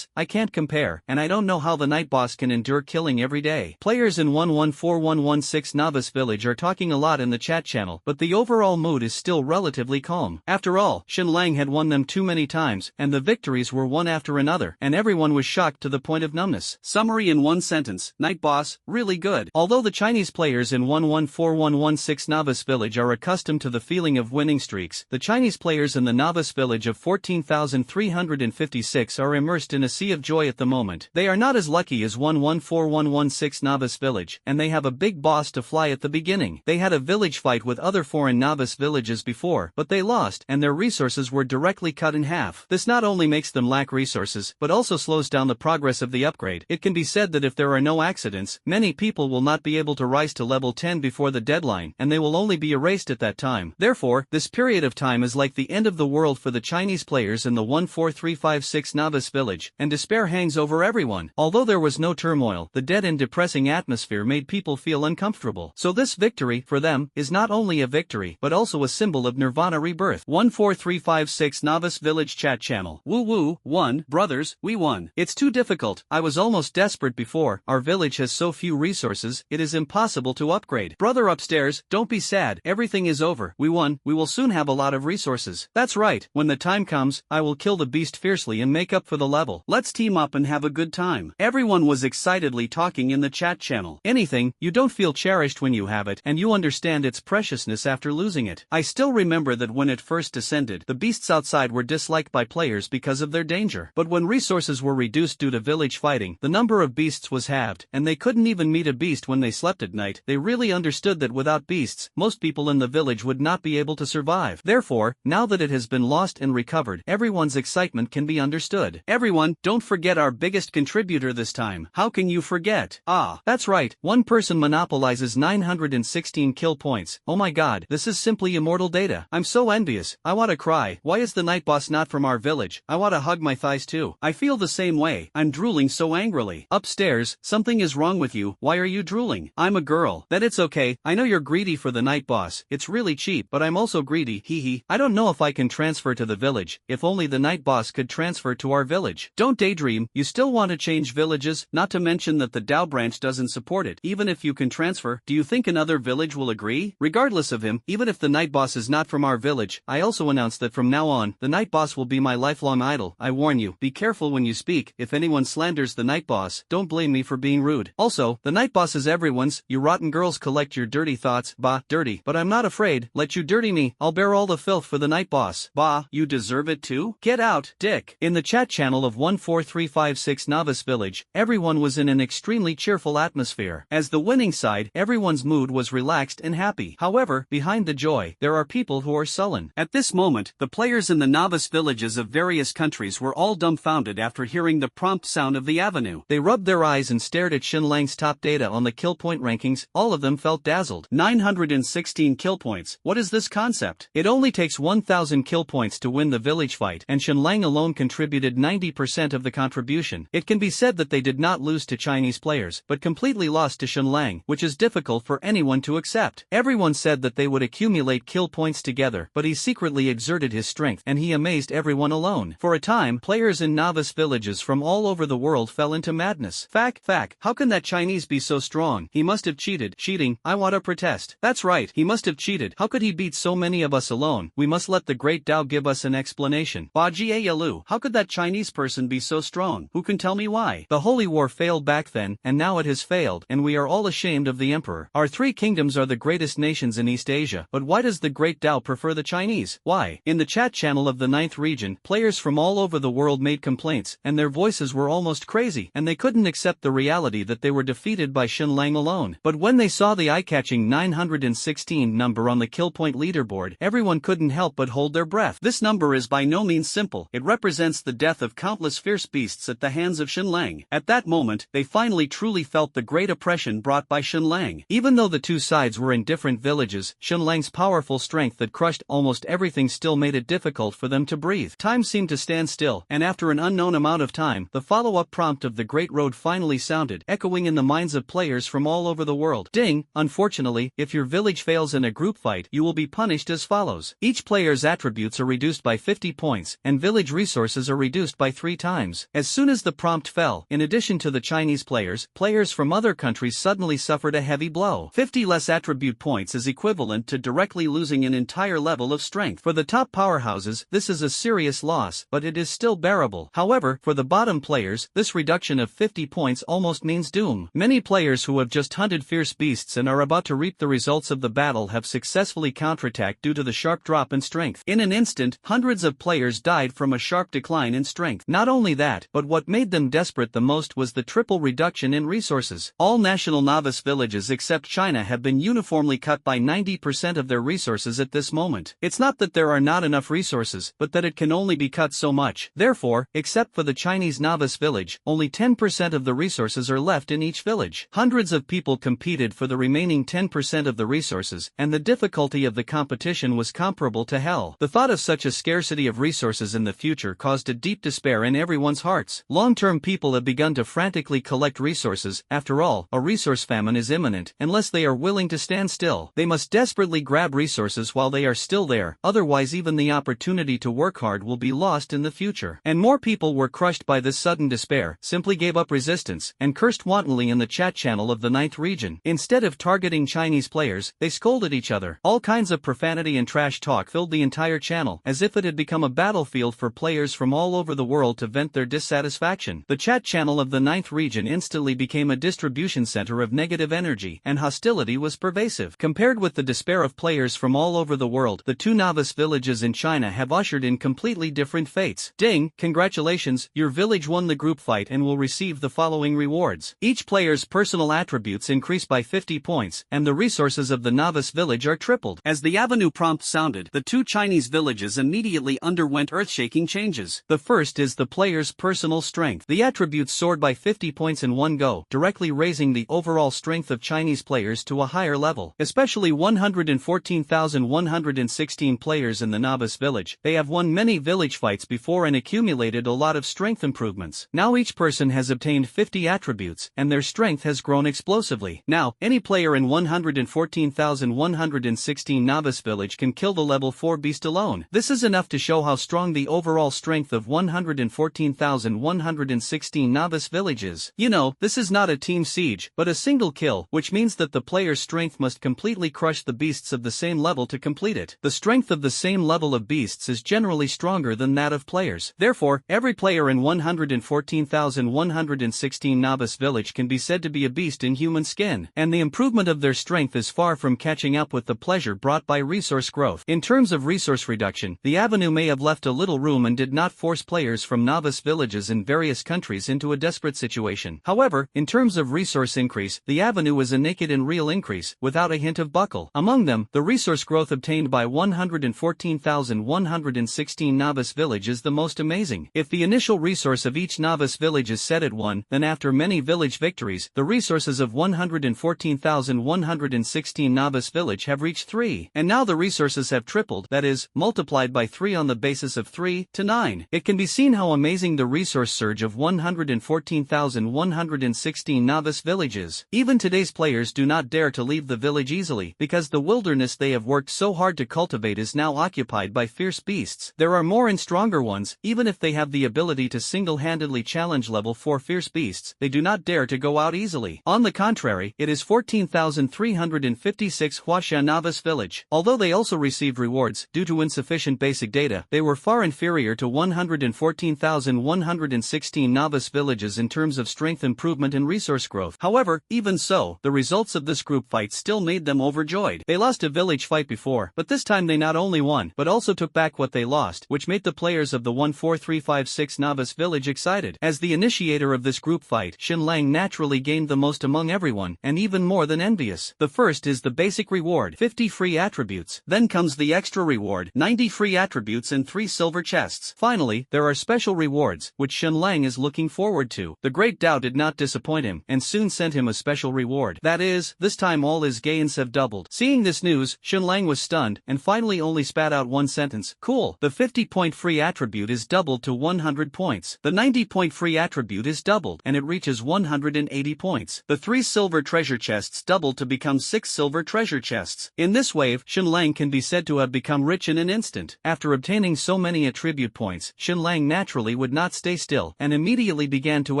I can't compare, and I don't know how the night boss can endure killing killing every day. Players in 114116 Novice Village are talking a lot in the chat channel, but the overall mood is still relatively calm. After all, Xin Lang had won them too many times, and the victories were one after another, and everyone was shocked to the point of numbness. Summary in one sentence: Night Boss, really good. Although the Chinese players in 114116 Novice Village are accustomed to the feeling of winning streaks, the Chinese players in the Novice Village of 14,356 are immersed in a sea of joy at the moment. They are not as lucky as 114116 Novice Village, and they have a big boss to fly at the beginning. They had a village fight with other foreign novice villages before, but they lost, and their resources were directly cut in half. This not only makes them lack resources, but also slows down the progress of the upgrade. It can be said that if there are no accidents, many people will not be able to rise to level 10 before the deadline, and they will only be erased at that time. Therefore, this period of time is like the end of the world for the Chinese players in the 14356 Novice Village, and despair hangs over everyone. Although there was no turmoil, the dead and depressing atmosphere made people feel uncomfortable. So this victory, for them, is not only a victory, but also a symbol of Nirvana rebirth. 14356 Novice Village Chat Channel. Woo woo, won, brothers, we won. It's too difficult. I was almost desperate before. Our village has so few resources, it is impossible to upgrade. Brother upstairs, don't be sad. Everything is over. We won. We will soon have a lot of resources. That's right. When the time comes, I will kill the beast fiercely and make up for the level. Let's team up and have a good time. Everyone was excitedly talking in the chat channel. Anything, you don't feel cherished when you have it, and you understand its preciousness after losing it. I still remember that when it first descended, the beasts outside were disliked by players because of their danger. But when resources were reduced due to village fighting, the number of beasts was halved, and they couldn't even meet a beast when they slept at night. They really understood that without beasts, most people in the village would not be able to survive. Therefore, now that it has been lost and recovered, everyone's excitement can be understood. Everyone, don't forget our biggest contributor this time. How can you forget? Ah, that's right, one person monopolizes 916 kill points. Oh my god, this is simply immortal data. I'm so envious. I want to cry. Why is the night boss not from our village? I want to hug my thighs too. I feel the same way. I'm drooling so angrily. Upstairs, something is wrong with you. Why are you drooling? I'm a girl. That it's okay. I know you're greedy for the night boss. It's really cheap, but I'm also greedy. Hee. I don't know if I can transfer to the village. If only the night boss could transfer to our village. Don't daydream. You still want to change villages, not to mention that the Dao branch doesn't support it. Even if you can transfer, do you think another village will agree? Regardless of him, even if the night boss is not from our village, I also announce that from now on, the night boss will be my lifelong idol. I warn you, be careful when you speak. If anyone slanders the night boss, don't blame me for being rude. Also, the night boss is everyone's. You rotten girls collect your dirty thoughts. Bah, dirty. But I'm not afraid. Let you dirty me. I'll bear all the filth for the night boss. Bah, you deserve it too? Get out, dick. In the chat channel of 14356 Novice Village, everyone was in an extremely cheerful atmosphere. As the winning side, everyone's mood was relaxed and happy. However, behind the joy, there are people who are sullen. At this moment, the players in the novice villages of various countries were all dumbfounded after hearing the prompt sound of the avenue. They rubbed their eyes and stared at Xin Lang's top data on the kill point rankings. All of them felt dazzled. 916 kill points. What is this concept? It only takes 1,000 kill points to win the village fight, and Xin Lang alone contributed 90% of the contribution. It can be said that they did not lose to Chinese players, but completely lost to Xin Lang, which is difficult for anyone to accept. Everyone said that they would accumulate kill points together, but he secretly exerted his strength, and he amazed everyone alone. For a time, players in novice villages from all over the world fell into madness. Fact, how can that Chinese be so strong? He must have cheated. Cheating, I want to protest. That's right, he must have cheated. How could he beat so many of us alone? We must let the great Dao give us an explanation. Ba Jia Yalu, how could that Chinese person be so strong? Who can tell me why? The Holy War failed back then, and now it has failed, and we are all ashamed of the Emperor. Our three kingdoms are the greatest nations in East Asia, but why does the great Dao prefer the Chinese? Why? In the chat channel of the 9th region, players from all over the world made complaints, and their voices were almost crazy, and they couldn't accept the reality that they were defeated by Xin Lang alone. But when they saw the eye-catching 916 number on the kill point leaderboard, everyone couldn't help but hold their breath. This number is by no means simple. It represents the death of countless fierce beasts at the hands of Xin Lang. At that moment, they finally truly felt the great oppression brought by Xin Lang. Even though the two sides were in different villages, Xin Lang's powerful strength that crushed almost everything still made it difficult for them to breathe. Time seemed to stand still, and after an unknown amount of time, the follow-up prompt of the Great Road finally sounded, echoing in the minds of players from all over the world. Ding! Unfortunately, if your village fails in a group fight, you will be punished as follows. Each player's attributes are reduced by 50 points, and village resources are reduced by 3 times. As soon as the prompt fell, in addition to the Chinese players, players from other countries suddenly suffered a heavy blow. 50 less attribute points is equivalent to directly losing an entire level of strength. For the top powerhouses, this is a serious loss, but it is still bearable. However, for the bottom players, this reduction of 50 points almost means doom. Many players who have just hunted fierce beasts and are about to reap the results of the battle have successfully counterattacked due to the sharp drop in strength. In an instant, hundreds of players died from a sharp decline in strength. Not only that, but what made them desperate the most was the triple reduction in resources. All national novice villages except China have been uniformly cut by 90% of their resources at this moment. It's not that there are not enough resources, but that it can only be cut so much. Therefore, except for the Chinese novice village, only 10% of the resources are left in each village. Hundreds of people competed for the remaining 10% of the resources, and the difficulty of the competition was comparable to hell. The thought of such a scarcity of resources in the future caused a deep despair in everyone's hearts. Long-term people have begun to frantically collect resources. After all, a resource famine is imminent. Unless they are willing to stand still, they must desperately grab resources while they are still there, otherwise even the opportunity to work hard will be lost in the future. And more people were crushed by this sudden despair, simply gave up resistance, and cursed wantonly in the chat channel of the 9th region. Instead of targeting Chinese players, they scolded each other. All kinds of profanity and trash talk filled the entire channel, as if it had become a battlefield for players from all over the world to vent their dissatisfaction. The chat channel of the 9th region instantly became a distribution center of negative energy, and hostility was pervasive. Compared with the despair of players from all over the world, the two novice villages in China have ushered in completely different fates. Ding, congratulations, your village won the group fight and will receive the following rewards. Each player's personal attributes increase by 50 points, and the resources of the novice village are tripled. As the avenue prompt sounded, the two Chinese villages immediately underwent earth-shaking changes. The first is the player's personal strength. The attributes soared by 50 points in one go, directly raising the overall strength of Chinese players to a higher level. Especially 114,116 players in the novice village. They have won many village fights before and accumulated a lot of strength improvements. Now each person has obtained 50 attributes, and their strength has grown explosively. Now, any player in 114,116 novice village can kill the level 4 beast alone. This is enough to show how strong the overall strength of 114,116 novice village is. You know, this is not a team siege, but a single kill, which means that the player's strength must completely crush the beasts of the same level to complete it. The strength of the same level of beasts is generally stronger than that of players. Therefore, every player in 114,116 novice village can be said to be a beast in human skin, and the improvement of their strength is far from catching up with the pleasure brought by resource growth. In terms of resource reduction, the avenue may have left a little room and did not force players from novice villages in various countries into a desperate situation. However, in terms of resource increase, the avenue is a naked and real increase, without a hint of buckle. Among them, the resource growth obtained by 114,116 novice village is the most amazing. If the initial resource of each novice village is set at 1, then after many village victories, the resources of 114,116 novice village have reached 3. And now the resources have tripled, that is, multiplied by 3 on the basis of 3 to 9. It can be seen how amazing the resource surge of 114,116 novice village is. Even today's players do not dare to leave the village easily, because the wilderness they have worked so hard to cultivate is now occupied by fierce beasts. There are more and stronger ones. Even if they have the ability to single-handedly challenge level 4 fierce beasts, they do not dare to go out easily. On the contrary, it is 14,356 Huashan novice village. Although they also received rewards, due to insufficient basic data, they were far inferior to 114,116 novice villages in terms of strength improvement and resource growth. However, even so, the results of this group fight still made them overjoyed. They lost a village fight before, but this time they not only won, but also took back what they lost, which made the players of the 14356 novice village excited. As the initiator of this group fight, Xin Lang naturally gained the most among everyone, and even more than envious. The first is the basic reward, 50 free attributes. Then comes the extra reward, 90 free attributes and 3 silver chests. Finally, there are special rewards, which Xin Lang is looking forward to. The Great Tao did not disappoint him, and soon sent him a special reward. That is, this time all his gains have doubled. Seeing this news, Xin Lang was stunned, and finally only spat out one sentence, cool. The 50-point free attribute is doubled to 100 points. The 90-point free attribute is doubled, and it reaches 180 points. The 3 silver treasure chests doubled to become 6 silver treasure chests. In this wave, Xin Lang can be said to have become rich in an instant. After obtaining so many attribute points, Xin Lang naturally would not stay still, and immediately began to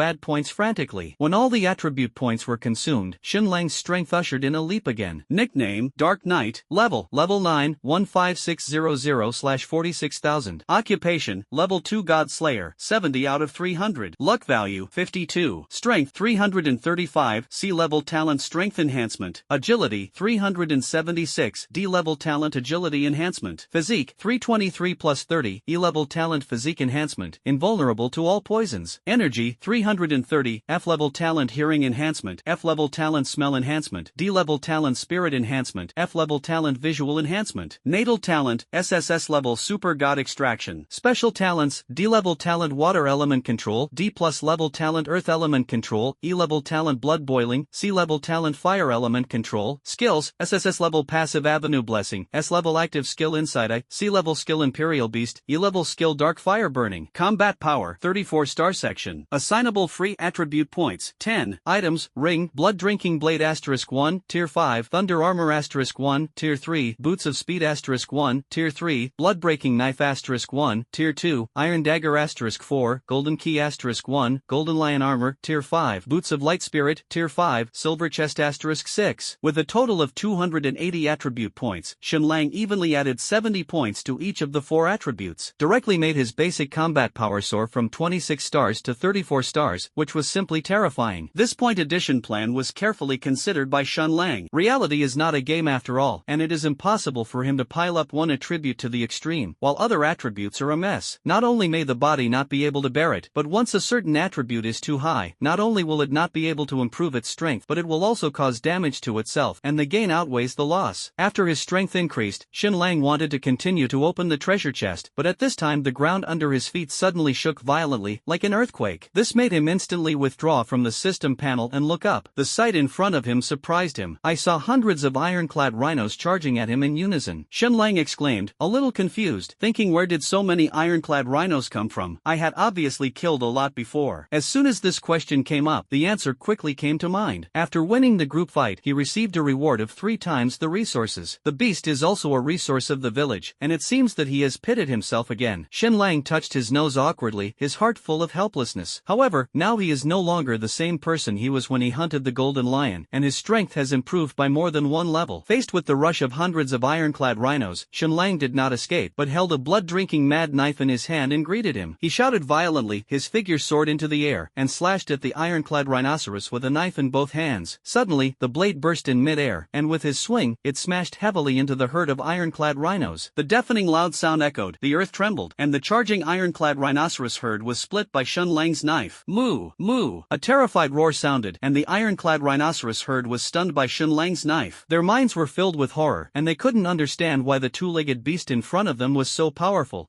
add points frantically. frantically. When all the attribute points were consumed, Xinlang's strength ushered in a leap again. Nickname, Dark Knight. Level 9, 15600/46000. Occupation, Level 2 God Slayer, 70 out of 300. Luck value, 52. Strength, 335. C-level talent strength enhancement. Agility, 376. D-level talent agility enhancement. Physique, 323 plus 30. E-level talent physique enhancement. Invulnerable to all poisons. Energy, 330. F-level talent hearing enhancement. F-level talent smell enhancement. D-level talent spirit enhancement. F-level talent visual enhancement. Natal talent, SSS-level super god extraction. Special talents, D-level talent water element control. D+ level talent earth element control. E-level talent blood boiling. C-level talent fire element control. Skills, SSS-level passive avenue blessing. S-level active skill insight eye. C-level skill imperial beast. E-level skill dark fire burning. Combat power, 34 star section. Assignable free attribute points, 10. Items, ring, blood drinking blade *1, tier 5. Thunder armor *1, tier 3. Boots of speed *1, tier 3. Blood breaking knife *1, tier 2. Iron dagger *4. Golden key *1. Golden lion armor, tier 5. Boots of light spirit, tier 5. Silver chest *6. With a total of 280 attribute points, Xinlang evenly added 70 points to each of the 4 attributes. Directly made his basic combat power soar from 26 stars to 34 stars, which was simply terrifying. This point addition plan was carefully considered by Xinlang. Reality is not a game after all, and it is impossible for him to pile up one attribute to the extreme, while other attributes are a mess. Not only may the body not be able to bear it, but once a certain attribute is too high, not only will it not be able to improve its strength, but it will also cause damage to itself, and the gain outweighs the loss. After his strength increased, Xinlang wanted to continue to open the treasure chest, but at this time the ground under his feet suddenly shook violently, like an earthquake. This made him instantly withdraw from the system panel and look up. The sight in front of him surprised him. I saw hundreds of ironclad rhinos charging at him in unison. Xinlang exclaimed, a little confused, thinking where did so many ironclad rhinos come from? I had obviously killed a lot before. As soon as this question came up, the answer quickly came to mind. After winning the group fight, he received a reward of 3 times the resources. The beast is also a resource of the village, and it seems that he has pitted himself again. Xinlang touched his nose awkwardly, his heart full of helplessness. However, now he is no longer the same person he was when he hunted the golden lion, and his strength has improved by more than 1 level. Faced with the rush of hundreds of ironclad rhinos, Xinlang did not escape, but held a blood-drinking mad knife in his hand and greeted him. He shouted violently, his figure soared into the air, and slashed at the ironclad rhinoceros with a knife in both hands. Suddenly, the blade burst in mid-air, and with his swing, it smashed heavily into the herd of ironclad rhinos. The deafening loud sound echoed, the earth trembled, and the charging ironclad rhinoceros herd was split by Xinlang's knife. Moo! Moo! A terrified roar sounded, and the ironclad rhinoceros herd was stunned by Xinlang's knife. Their minds were filled with horror, and they couldn't understand why the two-legged beast in front of them was so powerful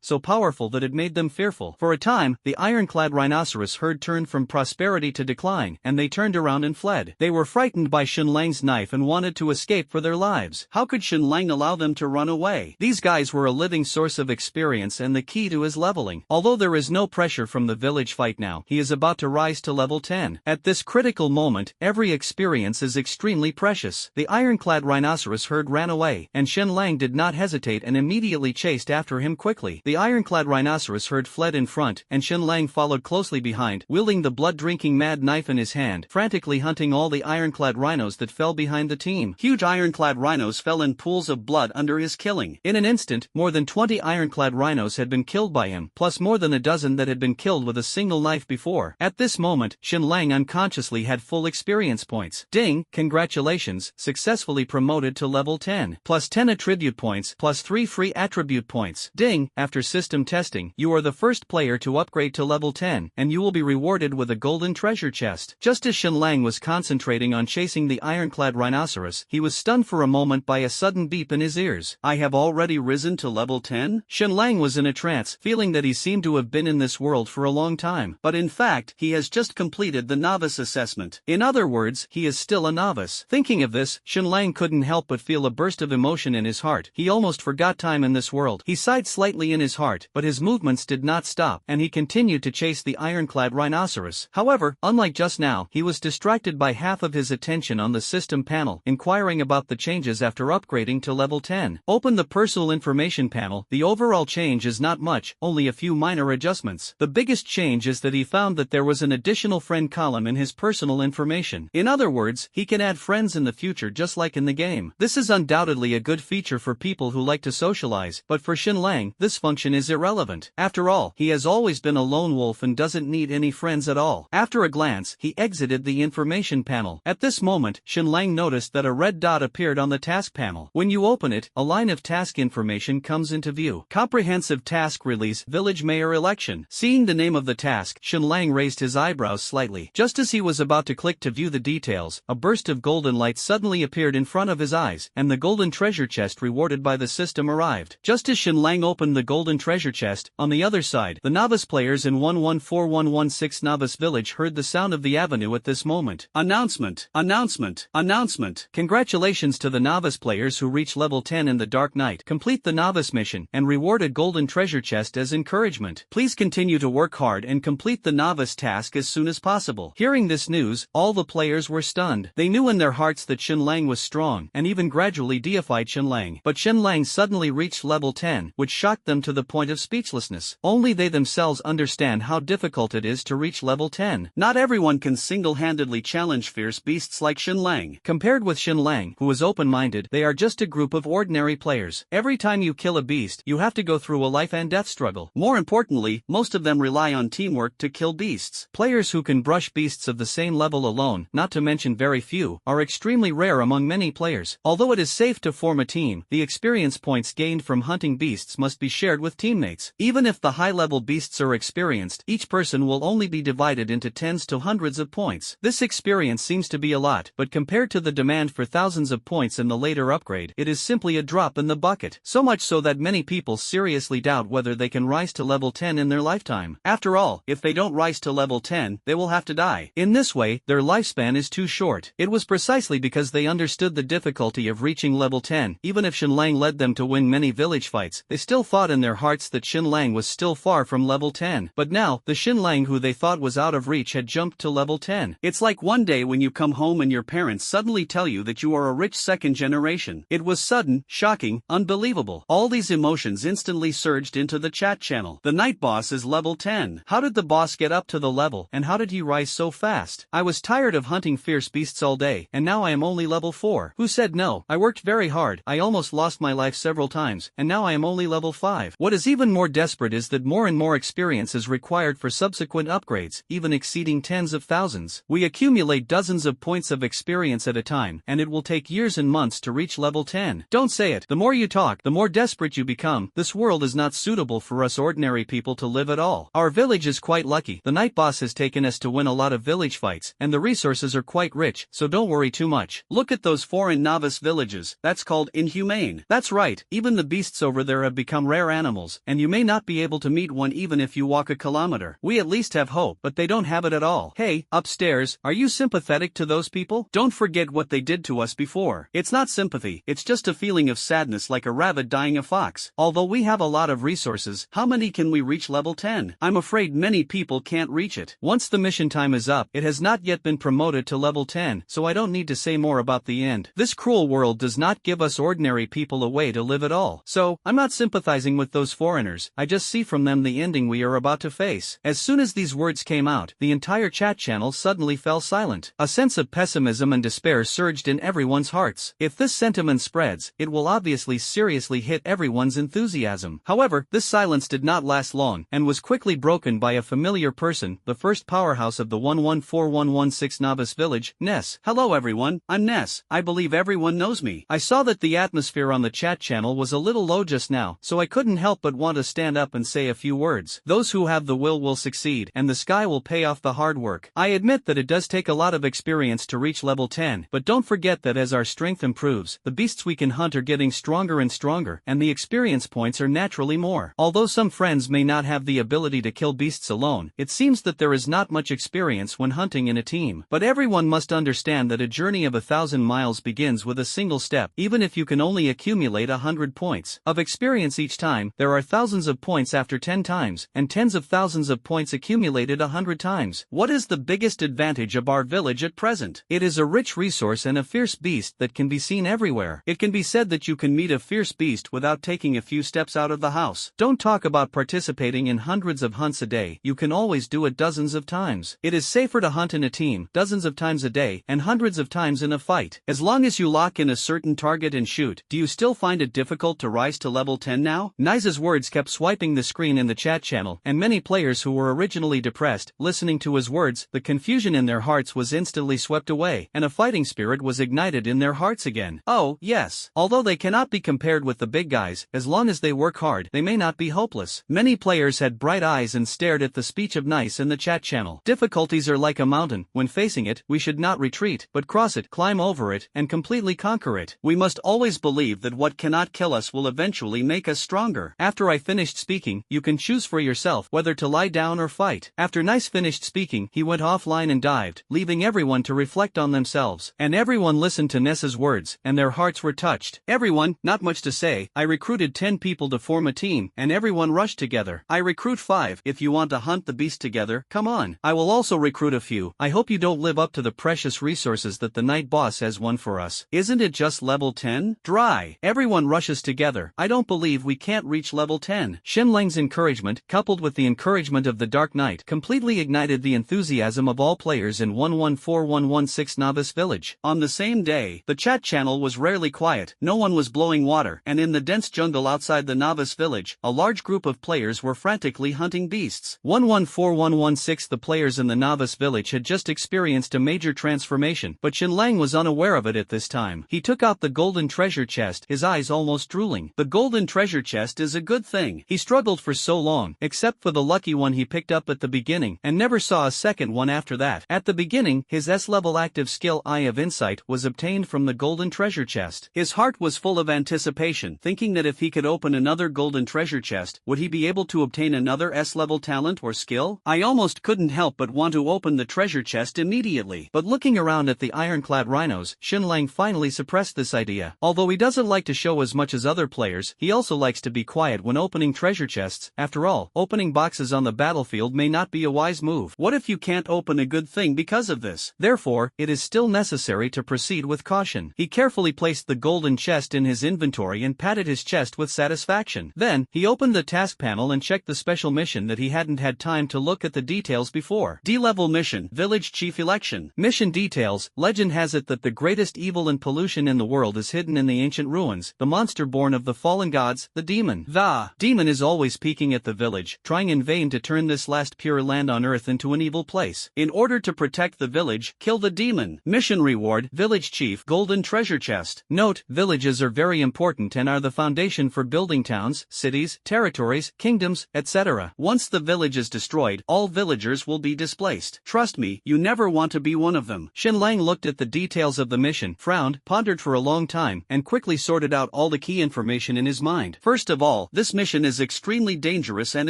that it made them fearful. For a time, the ironclad rhinoceros herd turned from prosperity to decline, and they turned around and fled. They were frightened by Xinlang's knife and wanted to escape for their lives. How could Xinlang allow them to run away? These guys were a living source of experience and the key to his leveling. Although there is no pressure from the village fight now, he is about to rise to level 10. At this critical moment, every experience is extremely precious. The ironclad rhinoceros herd ran away, and Xinlang did not hesitate and immediately chased after him quickly. The ironclad rhinoceros herd fled in front, and Xinlang followed closely behind, wielding the blood-drinking mad knife in his hand, frantically hunting all the ironclad rhinos that fell behind the team. Huge ironclad rhinos fell in pools of blood under his killing. In an instant, more than 20 ironclad rhinos had been killed by him, plus more than a dozen that had been killed with a single knife before. At this moment, Xinlang unconsciously had full experience points. Ding! Congratulations, successfully promoted to level 10. Plus 10 attribute points, plus 3 free attribute points. Ding! After system testing, you are the first player to upgrade to level 10, and you will be rewarded with a golden treasure chest. Just as Xinlang was concentrating on chasing the ironclad rhinoceros, he was stunned for a moment by a sudden beep in his ears. I have already risen to level 10? Xinlang was in a trance, feeling that he seemed to have been in this world for a long time, but in fact, he has just completed the novice assessment. In other words, he is still a novice. Thinking of this, Xinlang couldn't help but feel a burst of emotion in his heart. He almost forgot time in this world. He sighed slightly in his heart, but his movements did not stop, and he continued to chase the ironclad rhinoceros. However, unlike just now, he was distracted by half of his attention on the system panel, inquiring about the changes after upgrading to level 10. Open the personal information panel. The overall change is not much, only a few minor adjustments. The biggest change is that he found that there was an additional additional friend column in his personal information. In other words, he can add friends in the future just like in the game. This is undoubtedly a good feature for people who like to socialize, but for Xinlang, this function is irrelevant. After all, he has always been a lone wolf and doesn't need any friends at all. After a glance, he exited the information panel. At this moment, Xinlang noticed that a red dot appeared on the task panel. When you open it, a line of task information comes into view. Comprehensive task release, village mayor election. Seeing the name of the task, Xinlang raised his eyebrows slightly. Just as he was about to click to view the details, a burst of golden light suddenly appeared in front of his eyes, and the golden treasure chest rewarded by the system arrived. Just as Xinlang opened the golden treasure chest, on the other side, the novice players in 114116 Novice Village heard the sound of the avenue at this moment. Announcement! Announcement! Announcement! Congratulations to the novice players who reach level 10 in the Dark Knight. Complete the novice mission and reward a golden treasure chest as encouragement. Please continue to work hard and complete the novice task as soon as possible. Hearing this news, all the players were stunned. They knew in their hearts that Xinlang was strong and even gradually deified Xinlang. But Xinlang suddenly reached level 10, which shocked them to the point of speechlessness. Only they themselves understand how difficult it is to reach level 10. Not everyone can single-handedly challenge fierce beasts like Xinlang. Compared with Xinlang, who is open-minded, they are just a group of ordinary players. Every time you kill a beast, you have to go through a life and death struggle. More importantly, most of them rely on teamwork to kill beasts. Players who can brush beasts of the same level alone, not to mention very few, are extremely rare among many players. Although it is safe to form a team, the experience points gained from hunting beasts must be shared with teammates. Even if the high-level beasts are experienced, each person will only be divided into tens to hundreds of points. This experience seems to be a lot, but compared to the demand for thousands of points in the later upgrade, it is simply a drop in the bucket. So much so that many people seriously doubt whether they can rise to level 10 in their lifetime. After all, if they don't rise to level 10, they will have to die. In this way, their lifespan is too short. It was precisely because they understood the difficulty of reaching level 10. Even if Xinlang led them to win many village fights, they still thought in their hearts that Xinlang was still far from level 10. But now, the Xinlang who they thought was out of reach had jumped to level 10. It's like one day when you come home and your parents suddenly tell you that you are a rich second generation. It was sudden, shocking, unbelievable. All these emotions instantly surged into the chat channel. The night boss is level 10. How did the boss get up to the level, and how did he rise so fast? I was tired of hunting fierce beasts all day, and now I am only level 4. Who said no? I worked very hard, I almost lost my life several times, and now I am only level 5. What is even more desperate is that more and more experience is required for subsequent upgrades, even exceeding tens of thousands. We accumulate dozens of points of experience at a time, and it will take years and months to reach level 10. Don't say it. The more you talk, the more desperate you become. This world is not suitable for us ordinary people to live at all. Our village is quite lucky. The night boss has taken us to win a lot of village fights, and the resources are quite rich, so don't worry too much. Look at those foreign novice villages. That's called inhumane. That's right, even the beasts over there have become rare animals, and you may not be able to meet one even if you walk a kilometer. We at least have hope, but they don't have it at all. Hey, upstairs, are you sympathetic to those people? Don't forget what they did to us before. It's not sympathy, it's just a feeling of sadness like a rabbit dying a fox. Although we have a lot of resources, how many can we reach level 10? I'm afraid many people can't reach it. Once the mission time is up, it has not yet been promoted to level 10, so I don't need to say more about the end. This cruel world does not give us ordinary people a way to live at all. So, I'm not sympathizing with those foreigners, I just see from them the ending we are about to face. As soon as these words came out, the entire chat channel suddenly fell silent. A sense of pessimism and despair surged in everyone's hearts. If this sentiment spreads, it will obviously seriously hit everyone's enthusiasm. However, this silence did not last long, and was quickly broken by a familiar person, the first powerhouse of the 114116 Novice Village, Ness. Hello everyone, I'm Ness. I believe everyone knows me. I saw that the atmosphere on the chat channel was a little low just now, so I couldn't help but want to stand up and say a few words. Those who have the will succeed, and the sky will pay off the hard work. I admit that it does take a lot of experience to reach level 10, but don't forget that as our strength improves, the beasts we can hunt are getting stronger and stronger, and the experience points are naturally more. Although some friends may not have the ability to kill beasts alone, it seems that there is not much experience when hunting in a team. But everyone must understand that a journey of 1,000 miles begins with a single step. Even if you can only accumulate 100 points of experience each time, there are thousands of points after 10 times, and tens of thousands of points accumulated 100 times. What is the biggest advantage of our village at present? It is a rich resource and a fierce beast that can be seen everywhere. It can be said that you can meet a fierce beast without taking a few steps out of the house. Don't talk about participating in hundreds of hunts a day, you can always do it dozens of times. times. It is safer to hunt in a team dozens of times a day and hundreds of times in a fight. As long as you lock in a certain target and shoot. Do you still find it difficult to rise to level 10 now? Nice's words kept swiping the screen in the chat channel, and many players who were originally depressed, listening to his words, the confusion in their hearts was instantly swept away, and a fighting spirit was ignited in their hearts again. Oh, yes. Although they cannot be compared with the big guys, as long as they work hard, they may not be hopeless. Many players had bright eyes and stared at the speech of Nice in the chat channel. Difficulties are like a mountain. When facing it, we should not retreat, but cross it, climb over it, and completely conquer it. We must always believe that what cannot kill us will eventually make us stronger. After I finished speaking, you can choose for yourself whether to lie down or fight. After Nice finished speaking, he went offline and dived, leaving everyone to reflect on themselves. And everyone listened to Nessa's words, and their hearts were touched. Everyone, not much to say. I recruited 10 people to form a team, and everyone rushed together. I recruit 5. If you want to hunt the beast together, come on. I will also recruit a few. I hope you don't live up to the precious resources that the night boss has won for us. Isn't it just level 10? Dry. Everyone rushes together. I don't believe we can't reach level 10. Xinlang's encouragement, coupled with the encouragement of the Dark Knight, completely ignited the enthusiasm of all players in 114116 Novice Village. On the same day, the chat channel was rarely quiet. No one was blowing water, and in the dense jungle outside the Novice Village, a large group of players were frantically hunting beasts. 114116 The players in the Novice Village had just experienced a major transformation, but Xinlang was unaware of it at this time. He took out the golden treasure chest, his eyes almost drooling. The golden treasure chest is a good thing. He struggled for so long, except for the lucky one he picked up at the beginning, and never saw a second one after that. At the beginning, his S-level active skill Eye of Insight was obtained from the golden treasure chest. His heart was full of anticipation, thinking that if he could open another golden treasure chest, would he be able to obtain another S-level talent or skill? I almost couldn't help but want to open the treasure chest immediately. But looking around at the ironclad rhinos, Xinlang finally suppressed this idea. Although he doesn't like to show as much as other players, he also likes to be quiet when opening treasure chests. After all, opening boxes on the battlefield may not be a wise move. What if you can't open a good thing because of this? Therefore, it is still necessary to proceed with caution. He carefully placed the golden chest in his inventory and patted his chest with satisfaction. Then, he opened the task panel and checked the special mission that he hadn't had time to look at the details before. D-level mission, Village Chief Election. Mission details. Legend has it that the greatest evil and pollution in the world is hidden in the ancient ruins, the monster born of the fallen gods, the demon. The demon is always peeking at the village, trying in vain to turn this last pure land on earth into an evil place. In order to protect the village, kill the demon. Mission reward, Village Chief, Golden Treasure Chest. Note, villages are very important and are the foundation for building towns, cities, territories, kingdoms, etc. Once the village is destroyed, all villagers will be displaced. Trust me, you never want to be one of them. Xinlang looked at the details of the mission, frowned, pondered for a long time, and quickly sorted out all the key information in his mind. First of all, this mission is extremely dangerous and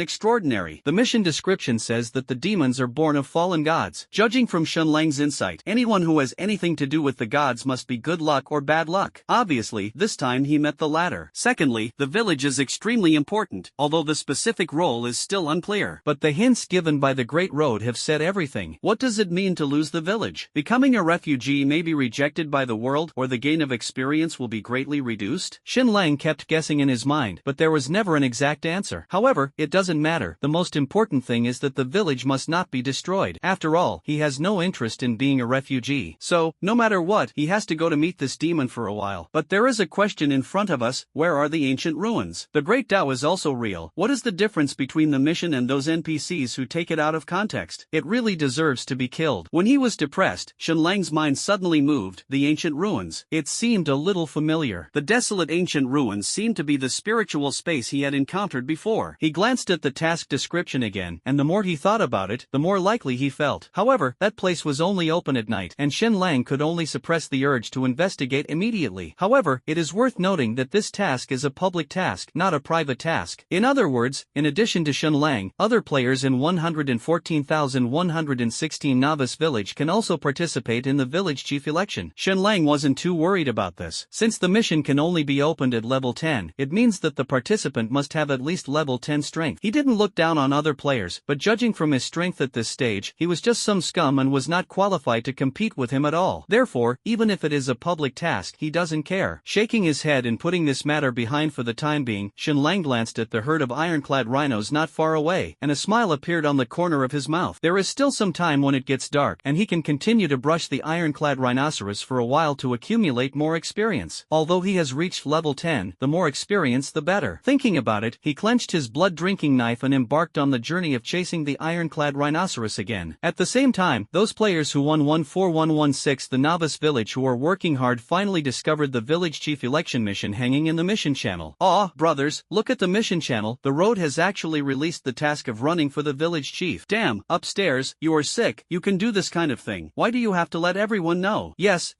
extraordinary. The mission description says that the demons are born of fallen gods. Judging from Xinlang's insight, anyone who has anything to do with the gods must be good luck or bad luck. Obviously, this time he met the latter. Secondly, the village is extremely important, although the specific role is still unclear. But the hints given by the Great Road have said everything. What does it mean to lose the village? Becoming a refugee may be rejected by the world, or the gain of experience will be greatly reduced? Xinlang kept guessing in his mind, but there was never an exact answer. However, it doesn't matter. The most important thing is that the village must not be destroyed. After all, he has no interest in being a refugee. So, no matter what, he has to go to meet this demon for a while. But there is a question in front of us: where are the ancient ruins? The Great Tao is also real. What is the difference between the mission and those NPCs who take it out of context? It really deserves to be killed. When he was depressed, Xinlang's mind suddenly moved. The ancient ruins. It seemed a little familiar. The desolate ancient ruins seemed to be the spiritual space he had encountered before. He glanced at the task description again, and the more he thought about it, the more likely he felt. However, that place was only open at night, and Xinlang could only suppress the urge to investigate immediately. However, it is worth noting that this task is a public task, not a private task. In other words, in addition to Xinlang, other players in 114,116 Novice Village can also participate in the village chief election. Xinlang wasn't too worried about this. Since the mission can only be opened at level 10, it means that the participant must have at least level 10 strength. He didn't look down on other players, but judging from his strength at this stage, he was just some scum and was not qualified to compete with him at all. Therefore, even if it is a public task, he doesn't care. Shaking his head and putting this matter behind for the time being, Xinlang glanced at the herd of ironclad rhinos not far away, and a smile appeared on the corner of his mouth. mouth. There is still some time when it gets dark, and he can continue to brush the ironclad rhinoceros for a while to accumulate more experience. Although he has reached level 10, the more experience the better. Thinking about it, he clenched his blood-drinking knife and embarked on the journey of chasing the ironclad rhinoceros again. At the same time, those players who won 14116 the novice village who are working hard finally discovered the village chief election mission hanging in the mission channel. Aw, brothers, look at the mission channel. The road has actually released the task of running for the village chief. Damn, upstairs, you are sick, you can do this kind of thing. Why do you have to let everyone know? Yes,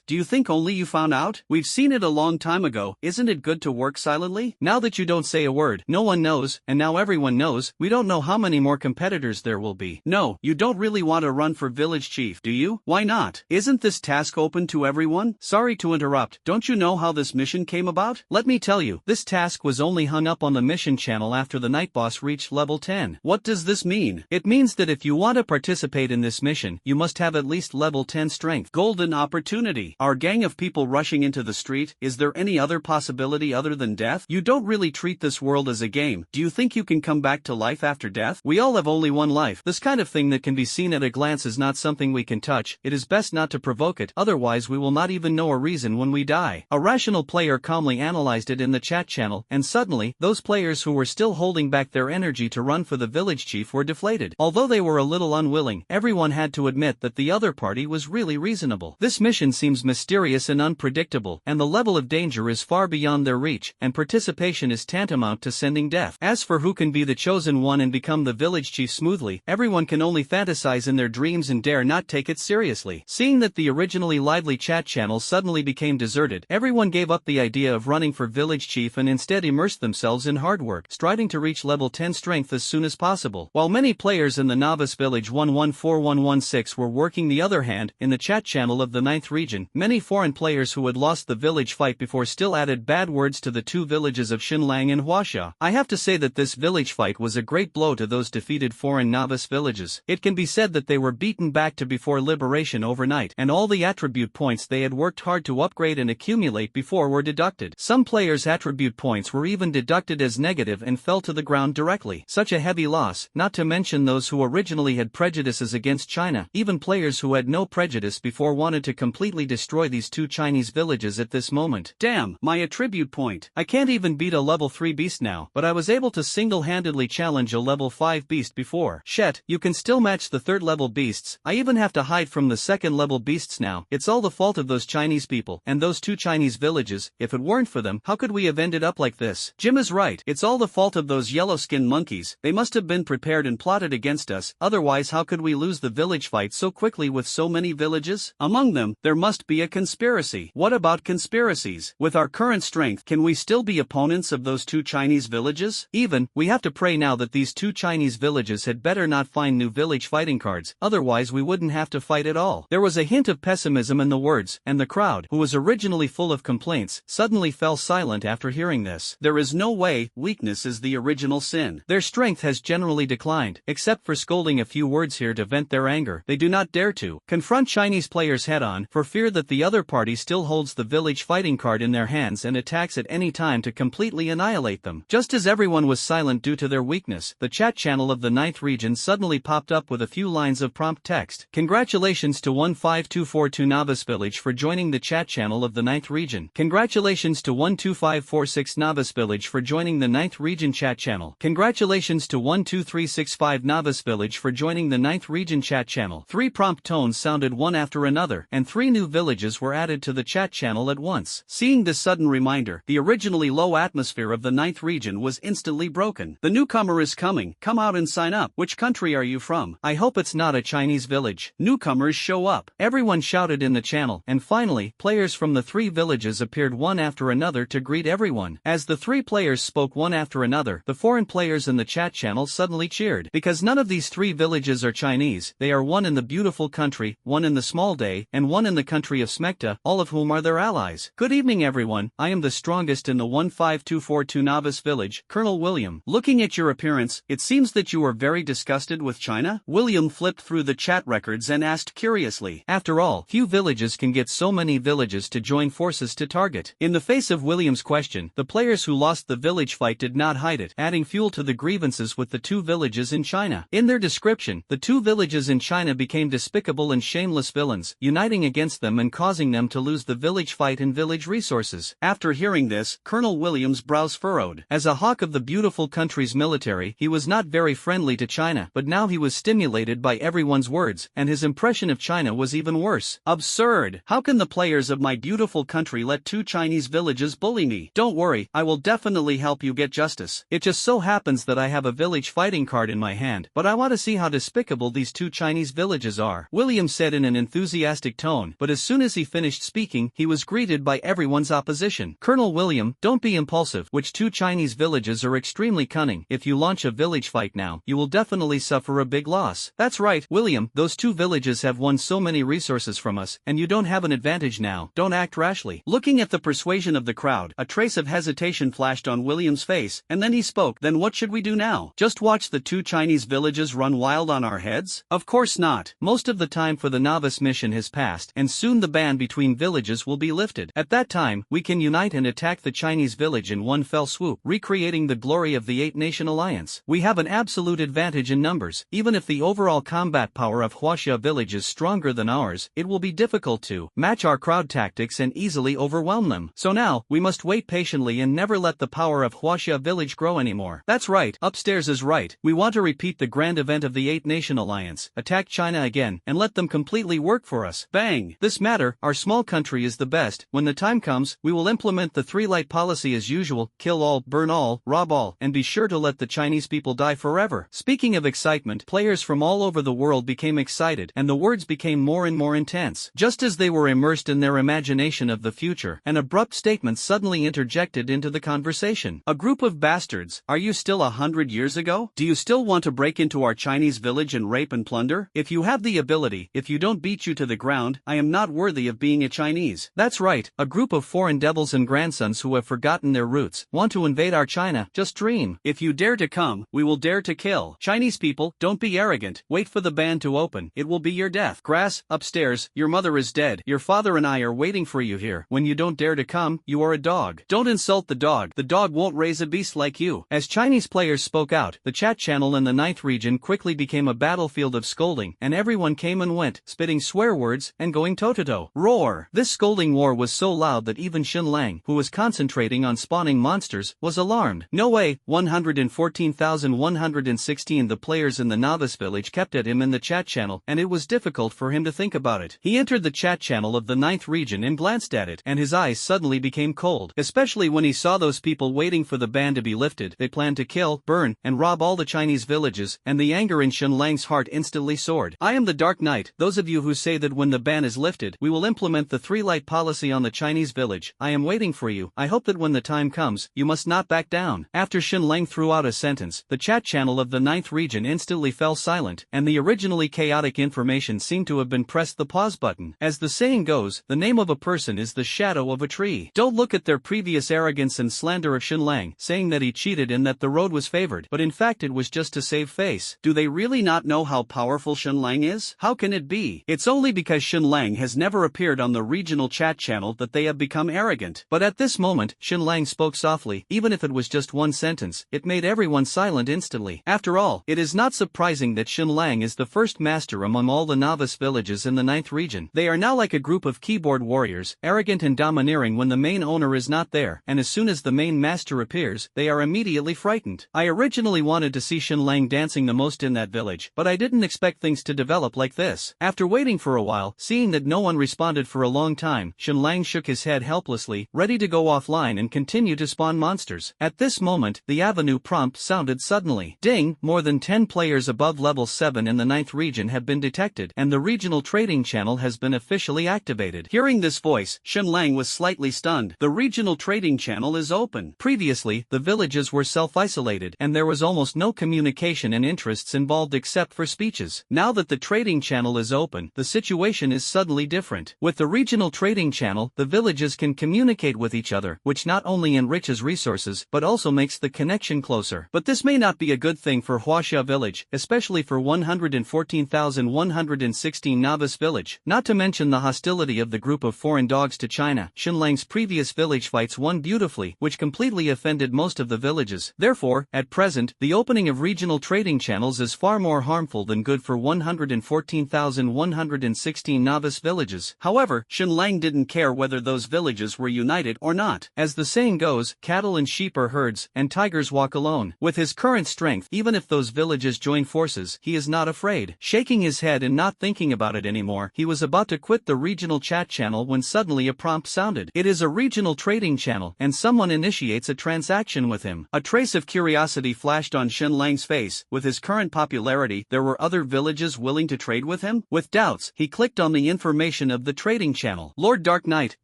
do you think only you found out? We've seen it a long time ago. Isn't it good to work silently? Now that you don't say a word, no one knows, and now everyone knows. We don't know how many more competitors there will be. No, you don't really want to run for village chief, do you? Why not? Isn't this task open to everyone? Sorry to interrupt, don't you know how this mission came about? Let me tell you, this task was only hung up on the mission channel after the night boss reached level 10. What does this mean? It means that if you want to participate in this mission, you must have at least level 10 strength. Golden opportunity. Our gang of people rushing into the street, is there any other possibility other than death? You don't really treat this world as a game. Do you think you can come back to life after death? We all have only one life. This kind of thing that can be seen at a glance is not something we can touch. It is best not to provoke it, otherwise we will not even know a reason when we die. A rational player calmly analyzed it in the chat channel, and suddenly, those players who were still holding back their energy to run for the village chief were deflated. Although they were a little unwilling, everyone had to admit that the other party was really reasonable. This mission seems mysterious and unpredictable, and the level of danger is far beyond their reach, and participation is tantamount to sending death. As for who can be the chosen one and become the village chief smoothly, everyone can only fantasize in their dreams and dare not take it seriously. Seeing that the originally lively chat channel suddenly became deserted, everyone gave up the idea of running for village chief and instead immersed themselves in hard work, striving to reach level 10 strength as soon as possible. While many players in the novice village 114116 were working the other hand, in the chat channel of the 9th region, many foreign players who had lost the village fight before still added bad words to the two villages of Xinlang and Huaxia. I have to say that this village fight was a great blow to those defeated foreign novice villages. It can be said that they were beaten back to before liberation overnight, and all the attribute points they had worked hard to upgrade and accumulate before were deducted. Some players' attribute points were even deducted as negative and fell to the ground directly. Such a heavy loss, not to mention those who originally had prejudices against China. Even players who had no prejudice before wanted to completely destroy these two Chinese villages at this moment. Damn, my attribute point. I can't even beat a level 3 beast now, but I was able to single-handedly challenge a level 5 beast before. Shit, you can still match the 3rd level beasts. I even have to hide from the 2nd level beasts now. It's all the fault of those Chinese people, and those two Chinese villages. If it weren't for them, how could we have ended up like this? Jim is right, it's all the fault of those yellow-skinned monkeys. They must have been prepared and plotted against us, otherwise how could we lose the village fight so quickly with so many villages? Among them, there must be a conspiracy. What about conspiracies? With our current strength, can we still be opponents of those two Chinese villages? Even, we have to pray now that these two Chinese villages had better not find new village fighting cards, otherwise we wouldn't have to fight at all. There was a hint of pessimism in the words, and the crowd, who was originally full of complaints, suddenly fell silent after hearing this. There is no way, weakness is the original sin. Their strength has generally declined, except for scolding a few words here to vent their anger. They do not dare to confront Chinese players head-on, for fear that the other party still holds the village fighting card in their hands and attacks at any time to completely annihilate them. Just as everyone was silent due to their weakness, the chat channel of the 9th region suddenly popped up with a few lines of prompt text. Congratulations to 15242 Novice Village for joining the chat channel of the 9th region. Congratulations to 12546 Novice Village for joining the 9th region chat channel. Congratulations to 12365 Novice Village for joining the 9th region chat channel. 3 prompt tones sounded one after another, and 3 new villages were added to the chat channel at once. Seeing this sudden reminder, the originally low atmosphere of the 9th region was instantly broken. The newcomer is coming, come out and sign up. Which country are you from? I hope it's not a Chinese village. Newcomers show up. Everyone shouted in the channel, and finally, players from the 3 villages appeared one after another to greet everyone. As the 3 players spoke one after another, the foreign players in the chat channel suddenly cheered. Because none of these 3 villages are Chinese, they are one in the beautiful country, one in the small day, and one in the country of Smecta, all of whom are their allies. Good evening everyone, I am the strongest in the 15242 Novice Village, Colonel William. Looking at your appearance, it seems that you are very disgusted with China? William flipped through the chat records and asked curiously. After all, few villages can get so many villages to join forces to target. In the face of William's question, the players who lost the village fight did not hide it, adding fuel to the grievances with the 2 villages in China. In their description, the two villages in China became despicable and shameless villains, uniting against them and causing them to lose the village fight and village resources. After hearing this, Colonel William's brows furrowed. As a hawk of the beautiful country's military, he was not very friendly to China, but now he was stimulated by everyone's words, and his impression of China was even worse. Absurd! How can the players of my beautiful country let two Chinese villages bully me? Don't worry, I will definitely help you get justice. It just so happens that I have a village fighting card in my hand, but I want to see how despicable these two Chinese villages are, William said in an enthusiastic tone, but as soon as he finished speaking, he was greeted by everyone's opposition. Colonel William, don't be impulsive. Which two Chinese villages are extremely cunning. If you launch a village fight now, you will definitely suffer a big loss. That's right, William, those two villages have won so many resources from us, and you don't have an advantage now. Don't act rashly. Looking at the persuasion of the crowd, a trace of hesitation flashed on William's face, and then he spoke. Then what should we do now? Just watch the two Chinese villages run wild on our heads? Of course not. Most of the time for the novice mission has passed, and soon the ban between villages will be lifted. At that time, we can unite and attack the Chinese village in one fell swoop, recreating the glory of the Eight-Nation Alliance. We have an absolute advantage in numbers. Even if the overall combat power of Huaxia village is stronger than ours, it will be difficult to match our crowd tactics and easily overwhelm them. So now, we must wait patiently and never let the power of Huaxia village grow anymore. That's right, Upstairs is right. We want to repeat the grand event of the Eight-Nation Alliance, attack China again, and let them completely work for us. Bang! This matter, our small country is the best. When the time comes, we will implement the three-light policy as usual: kill all, burn all, rob all, and be sure to let the Chinese people die forever. Speaking of excitement, players from all over the world became excited, and the words became more and more intense. Just as they were immersed in their imagination of the future, an abrupt statement suddenly interjected into the conversation. A group of bastards, are you still 100 years ago? Do you still want to break into our Chinese village and rape and plunder? If you have the ability, if you don't beat you to the ground, I am not worthy of being a Chinese. That's right, a group of foreign devils and grandsons who have forgotten their roots, want to invade our China. Just dream. If you dare to come, we will dare to kill. Chinese people, don't be arrogant. Wait for the ban to open. It will be your death. Grass, upstairs, your mother is dead. Your father and I are waiting for you here. When you don't dare to come, you are a dog. Don't insult the dog. The dog won't raise a beast like you. As Chinese players spoke out, the chat channel in the 9th region quickly became a battlefield of scolding, and everyone came and went, spitting swear words and going toe-to-toe. Roar! This scolding war was so loud that even Xin Lang, who was concentrating on spawning monsters, was alarmed. No way! 114,116 the players in the novice village kept at him in the chat channel, and it was difficult for him to think about it. He entered the chat channel of the 9th region and glanced at it, and his eyes suddenly became cold, especially when he saw those people waiting for the ban to be lifted. They planned to kill, burn, and rob all the Chinese villages, and the anger in Xin Lang's heart instantly soared. I am the Dark Knight. Those of you who say that when the ban is lifted, we will implement the three-light policy on the Chinese village, I am waiting for you. I hope that when the time comes, you must not back down. After Xin Lang threw out a sentence, the chat channel of the 9th region instantly fell silent, and the originally chaotic information seemed to have been pressed the pause button. As the saying goes, the name of a person is the shadow of a tree. Don't look at their previous arrogance and slander of Xin Lang, saying that he cheated and that the road was favored, but in fact it was just to save face. Do they really not know how powerful Xin Lang is? How can it be? It's only because Xin Lang has never appeared on the regional chat channel that they have become arrogant. But at this moment, Xin Lang spoke softly. Even if it was just one sentence, it made everyone silent instantly. After all, it is not surprising that Xin Lang is the first master among all the novice villages in the 9th region. They are now like a group of keyboard warriors, arrogant and domineering when the main owner is not there, and as soon as the main master appears, they are immediately frightened. I originally wanted to see Xin Lang dancing the most in that village, but I didn't expect things to develop like this. After waiting for a while, seeing that no one responded for a long time, Xin Lang shook his head helplessly, ready to go offline and continue to spawn monsters. At this moment, the avenue prompt sounded suddenly. Ding! More than 10 players above level 7 in the 9th region have been detected, and the regional trading channel has been officially activated. Hearing this voice, Xin Lang was slightly stunned. The regional trading channel is open. Previously, the villages were self-isolated, and there was almost no communication and interests involved except for speeches. Now that the trading channel is open, the situation is suddenly different. With the regional trading channel, the villages can communicate with each other, which not only enriches resources, but also makes the connection closer. But this may not be a good thing for Huaxia village, especially for 114,116 novice village. Not to mention the hostility of the group of foreign dogs to China. Xin Lang's previous village fights won beautifully, which completely offended most of the villages. Therefore, at present, the opening of regional trading channel channels is far more harmful than good for 114,116 novice villages. However, Xinlang didn't care whether those villages were united or not. As the saying goes, cattle and sheep are herds, and tigers walk alone. With his current strength, even if those villages join forces, he is not afraid. Shaking his head and not thinking about it anymore, he was about to quit the regional chat channel when suddenly a prompt sounded. It is a regional trading channel, and someone initiates a transaction with him. A trace of curiosity flashed on Xinlang's face. With his current popularity, there were other villages willing to trade with him? With doubts, he clicked on the information of the trading channel. Lord Dark Knight,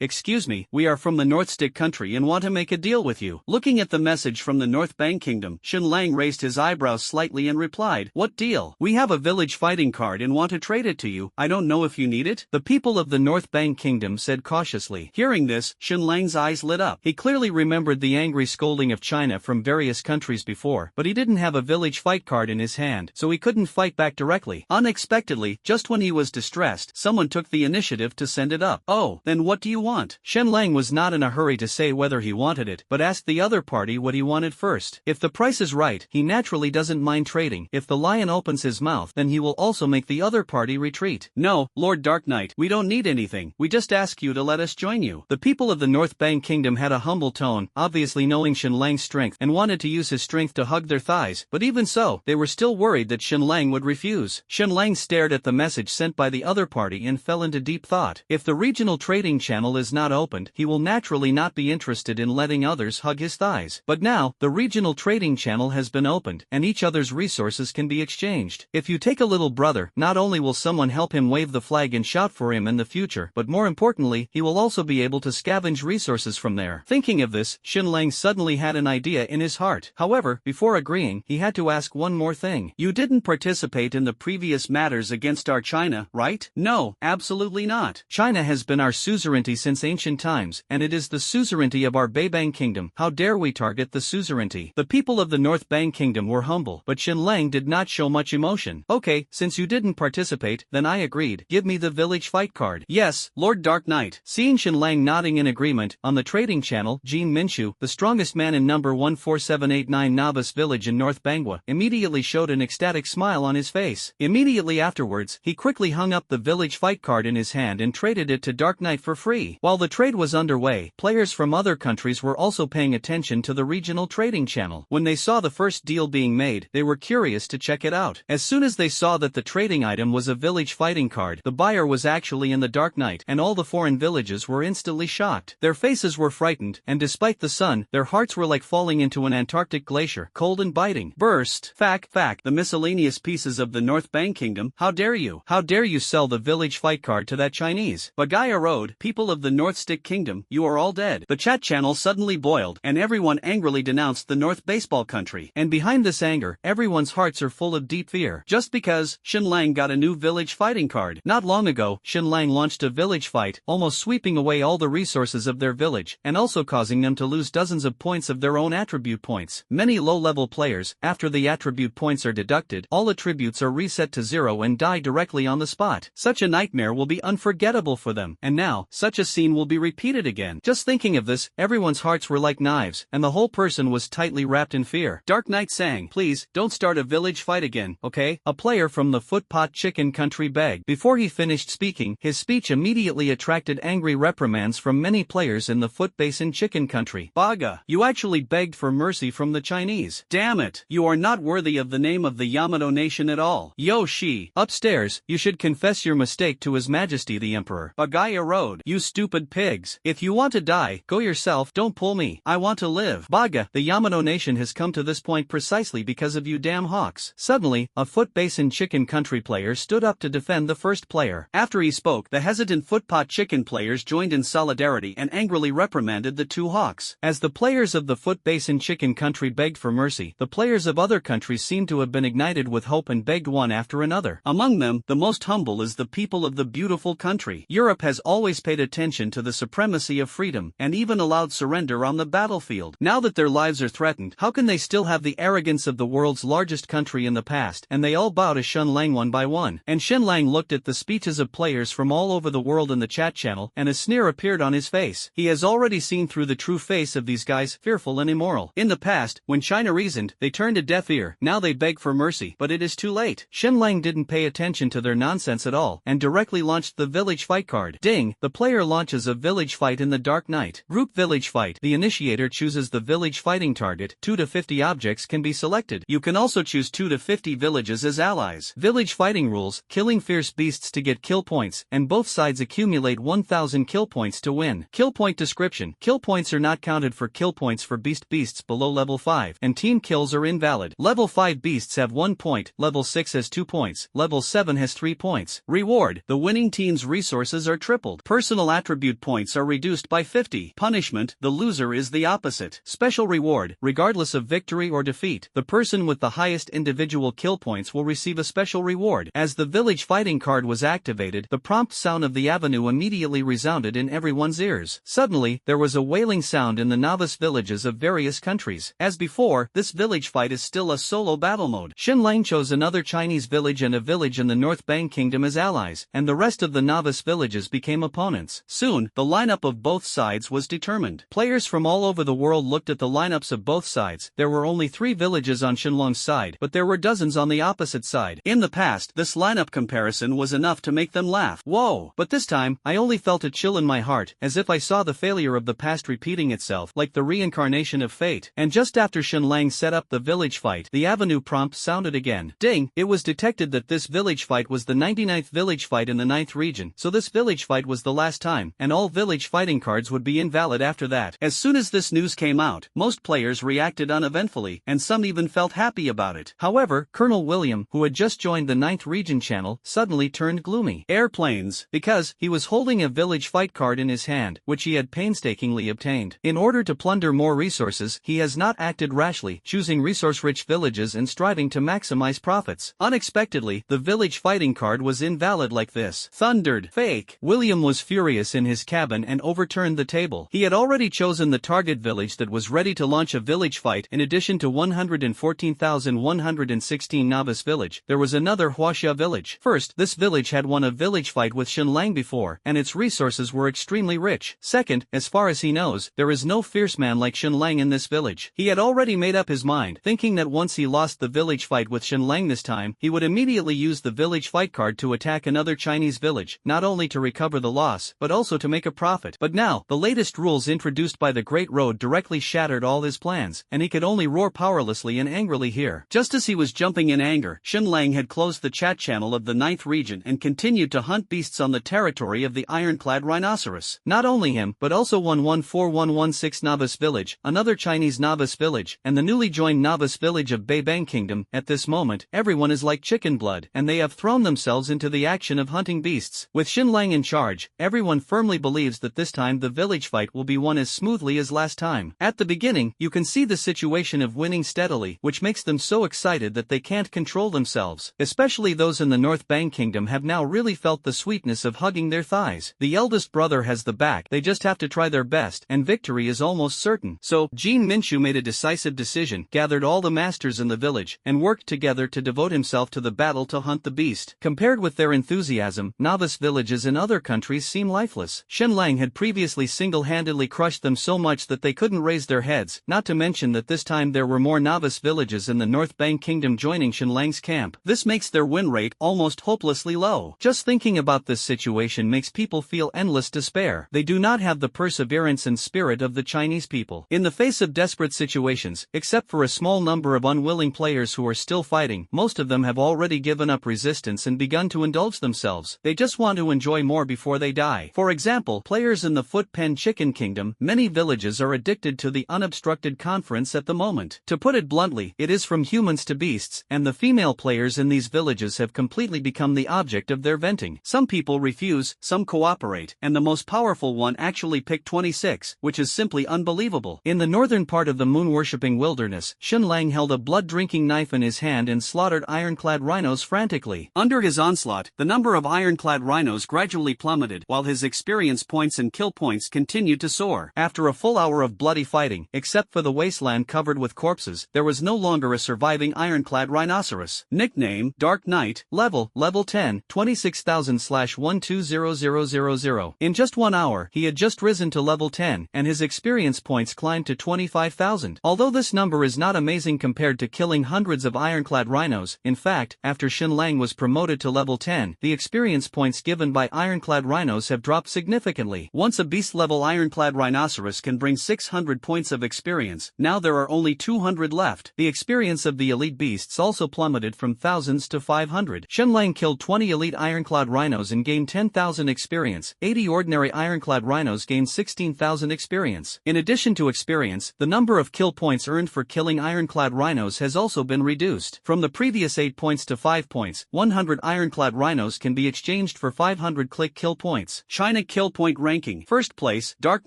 excuse me, we are from the North Stick country and want to make a deal with you. Looking at the message from the North Bang Kingdom, Xinlang raised his eyebrows slightly and replied, "What deal? We have a village fighting card and want to trade it to you. I don't know if you need it." The people of the North Bang Kingdom said cautiously. Hearing this, Xinlang's eyes lit up. He clearly remembered the angry scolding of China from various countries before, but he didn't have a village fight card in his hand, so he couldn't fight back directly. Unexpectedly, just when he was distressed, someone took the initiative to send it up. "Oh, then what do you want?" Xinlang was not in a hurry to say whether he wanted it, but asked the other party what he wanted first. If the price is right, he naturally doesn't mind trading. If the lion opens his mouth, then he will also make the other party retreat. "No, Lord Dark Knight, we don't need anything. We just ask you to let us join you." The people of the North Bang Kingdom had a humble tone, obviously knowing Xinlang's strength, and wanted to use his strength to hug their thighs, but even so, they were still worried that Xinlang would refuse. Xinlang stared at the message sent by the other party and fell into deep thought. If the regional trading channel is not opened, he will naturally not be interested in letting others hug his thighs. But now, the regional trading channel has been opened, and each other's resources can be exchanged. If you take a little brother, not only will someone help him wave the flag and shout for him in the future, but more importantly, he will also be able to scavenge resources from there. Thinking of this, Xinlang suddenly had an idea in his heart. However, before agreeing, he had to ask one more thing. "You didn't participate in the previous matters against our China, right?" "No, absolutely not. China has been our suzerainty since ancient times, and it is the suzerainty of our Beibang Kingdom. How dare we target the suzerainty?" The people of the North Bang Kingdom were humble, but Xinlang did not show much emotion. "Okay, since you didn't participate, then I agreed. Give me the village fight card." "Yes, Lord Dark Knight." Seeing Xinlang nodding in agreement, on the trading channel, Jin Minshu, the strongest man in number 14789 Novice Village in North Bangwa, immediately showed an ecstatic smile on his face. Immediately afterwards, he quickly hung up the village fight card in his hand and traded it to Dark Knight for free. While the trade was underway, players from other countries were also paying attention to the regional trading channel. When they saw the first deal being made, they were curious to check it out. As soon as they saw that the trading item was a village fighting card, the buyer was actually in the Dark Knight, and all the foreign villages were instantly shocked. Their faces were frightened, and despite the sun, their hearts were like falling into an Antarctic glacier, cold and biting. Burst. Fact, the miscellaneous pieces of the North Bang Kingdom. How dare you? How dare you sell the village fight card to that Chinese? Bagaya Road, people of the North Stick Kingdom, you are all dead. The chat channel suddenly boiled, and everyone angrily denounced the North Baseball Country. And behind this anger, everyone's hearts are full of deep fear. Just because Xinlang got a new village fighting card. Not long ago, Xinlang launched a village fight, almost sweeping away all the resources of their village, and also causing them to lose dozens of points of their own attribute points. Many low-level players, after the attribute points are deducted, all attributes are reset to 0 and die directly on the spot. Such a nightmare will be unforgettable for them, and now, such a scene will be repeated again. Just thinking of this, everyone's hearts were like knives, and the whole person was tightly wrapped in fear. Dark Knight sang, "Please, don't start a village fight again, okay?" A player from the Footpot Chicken Country begged. Before he finished speaking, his speech immediately attracted angry reprimands from many players in the Foot Basin Chicken Country. "Baga, you actually begged for mercy from the Chinese. Damn it, you are not worthy of the name of the Yamato nation at all. Yo Shi, upstairs, you should confess your mistake to His Majesty the Emperor." Bagaya Road, "You stupid pigs. If you want to die, go yourself, don't pull me. I want to live." Baga, the Yamato nation has come to this point precisely because of you damn hawks. Suddenly, a Foot Basin Chicken Country player stood up to defend the first player. After he spoke, the hesitant Footpot Chicken players joined in solidarity and angrily reprimanded the two hawks. As the players of the Foot Basin Chicken Country begged for mercy, the players of other countries seemed to have been ignited with hope and begged one after another. Among them, the most humble is the people of the beautiful country. Europe has always paid attention to the supremacy of freedom, and even allowed surrender on the battlefield. Now that their lives are threatened, how can they still have the arrogance of the world's largest country in the past? And they all bow to Xinlang one by one. And Xinlang looked at the speeches of players from all over the world in the chat channel, and a sneer appeared on his face. He has already seen through the true face of these guys, fearful and immoral. In the past, when China reasoned, they turned a deaf ear. Now they beg for mercy, but it is too late. Xinlang didn't pay attention to their nonsense at all, and directly launched the village fight card. Ding! The player launches a village fight in the dark night. Group village fight. The initiator chooses the village fighting target. 2 to 50 objects can be selected. You can also choose 2 to 50 villages as allies. Village fighting rules: killing fierce beasts to get kill points, and both sides accumulate 1000 kill points to win. Kill point description. Kill points are not counted for kill points for beasts below level 5, and team kills are invalid. Level 5 beasts have 1 point, level 6 has 2 points, level 7 has 3 points. Reward: the winning team's resources are tripled. Personal attribute points are reduced by 50. Punishment: the loser is the opposite. Special reward: regardless of victory or defeat, the person with the highest individual kill points will receive a special reward. As the village fighting card was activated, the prompt sound of the avenue immediately resounded in everyone's ears. Suddenly, there was a wailing sound in the novice villages of various countries. As before, this village fight is still a solo battle mode. Xinlang chose another Chinese village and a village in the North Bang Kingdom as allies, and the rest of the novice villages became opponents. Soon, the lineup of both sides was determined. Players from all over the world looked at the lineups of both sides. There were only 3 villages on Xinlang's side, but there were dozens on the opposite side. In the past, this lineup comparison was enough to make them laugh. Whoa! But this time, I only felt a chill in my heart, as if I saw the failure of the past repeating itself, like the reincarnation of fate. And just after Xinlang set up the village fight, the avenue prompt sounded again. Ding! It was detected that this village fight was the 99th village fight in the 9th region, so this village fight was the last time, and all village fighting cards would be invalid after that. As soon as this news came out, most players reacted uneventfully, and some even felt happy about it. However, Colonel William, who had just joined the 9th region channel, suddenly turned gloomy. Airplanes, because he was holding a village fight card in his hand, which he had painstakingly obtained. In order to plunder more resources, he has not acted rashly, choosing resource-rich villages and striving to maximize profits. Unexpectedly, the village fighting card was invalid like this. Thundered. Fake. William was furious in his cabin and overturned the table. He had already chosen the target village that was ready to launch a village fight. In addition to 114,116 novice village, there was another Huaxia village. First, this village had won a village fight with Xinlang before, and its resources were extremely rich. Second, as far as he knows, there is no fierce man like Xinlang in this village. He had already made up his mind, thinking that once he lost the village fight with Xinlang this time, he would immediately use the village fight card to attack another Chinese village, not only to recover the loss, but also to make a profit. But now, the latest rules introduced by the Great Road directly shattered all his plans, and he could only roar powerlessly and angrily here. Just as he was jumping in anger, Xinlang had closed the chat channel of the 9th region and continued to hunt beasts on the territory of the ironclad rhinoceros. Not only him, but also 114116 Novice Village, another Chinese novice village, and the newly joined novice village of Beibang Kingdom. At this moment, everyone is like chicken blood, and they have thrown themselves into the action of hunting beasts. With Xinlang in charge, everyone firmly believes that this time the village fight will be won as smoothly as last time. At the beginning, you can see the situation of winning steadily, which makes them so excited that they can't control themselves. Especially those in the North Bang Kingdom have now really felt the sweetness of hugging their thighs. The eldest brother has the back, they just have to try their best, and victory is almost certain. So, Jin Minshu made a decisive decision, gathered all the masters in the village, and worked together to devote himself to the battle to hunt the beast. Compared with their enthusiasm, novice villages in other countries seem lifeless. Xinlang had previously single-handedly crushed them so much that they couldn't raise their heads, not to mention that this time there were more novice villages in the North Bang Kingdom joining Xinlang's camp. This makes their win rate almost hopelessly low. Just thinking about this situation makes people feel endless despair. They do not have the perseverance and spirit of the Chinese people. In the face of desperate situations, except for a small number of unwilling players who are still fighting, most of them have already given up resistance and begun to indulge themselves. They just want to enjoy more before they die. For example, players in the Foot Pen Chicken Kingdom, many villages are addicted to the unobstructed conference at the moment. To put it bluntly, it is from humans to beasts, and the female players in these villages have completely become the object of their venting. Some people refuse, some cooperate, and the most powerful one actually picked 26, which is simply unbelievable. In the northern part of the moon-worshipping wilderness, Xinlang held a blood-drinking knife in his hand and slaughtered ironclad rhinos frantically. Under his onslaught, the number of ironclad rhinos gradually plummeted, while his experience points and kill points continued to soar. After a full hour of bloody fighting, except for the wasteland covered with corpses, there was no longer a surviving ironclad rhinoceros. Nickname, Dark Knight, level 10, 26,000/120000. In just 1 hour, he had just risen to level 10, and his experience points climbed to 25,000. Although this number is not amazing compared to killing killing hundreds of ironclad rhinos. In fact, after Xin Lang was promoted to level 10, the experience points given by ironclad rhinos have dropped significantly. Once a beast-level ironclad rhinoceros can bring 600 points of experience, now there are only 200 left. The experience of the elite beasts also plummeted from thousands to 500. Xin Lang killed 20 elite ironclad rhinos and gained 10,000 experience. 80 ordinary ironclad rhinos gained 16,000 experience. In addition to experience, the number of kill points earned for killing ironclad rhinos has also been reduced. From the previous 8 points to 5 points, 100 ironclad rhinos can be exchanged for 500 click kill points. China kill point ranking. First place, Dark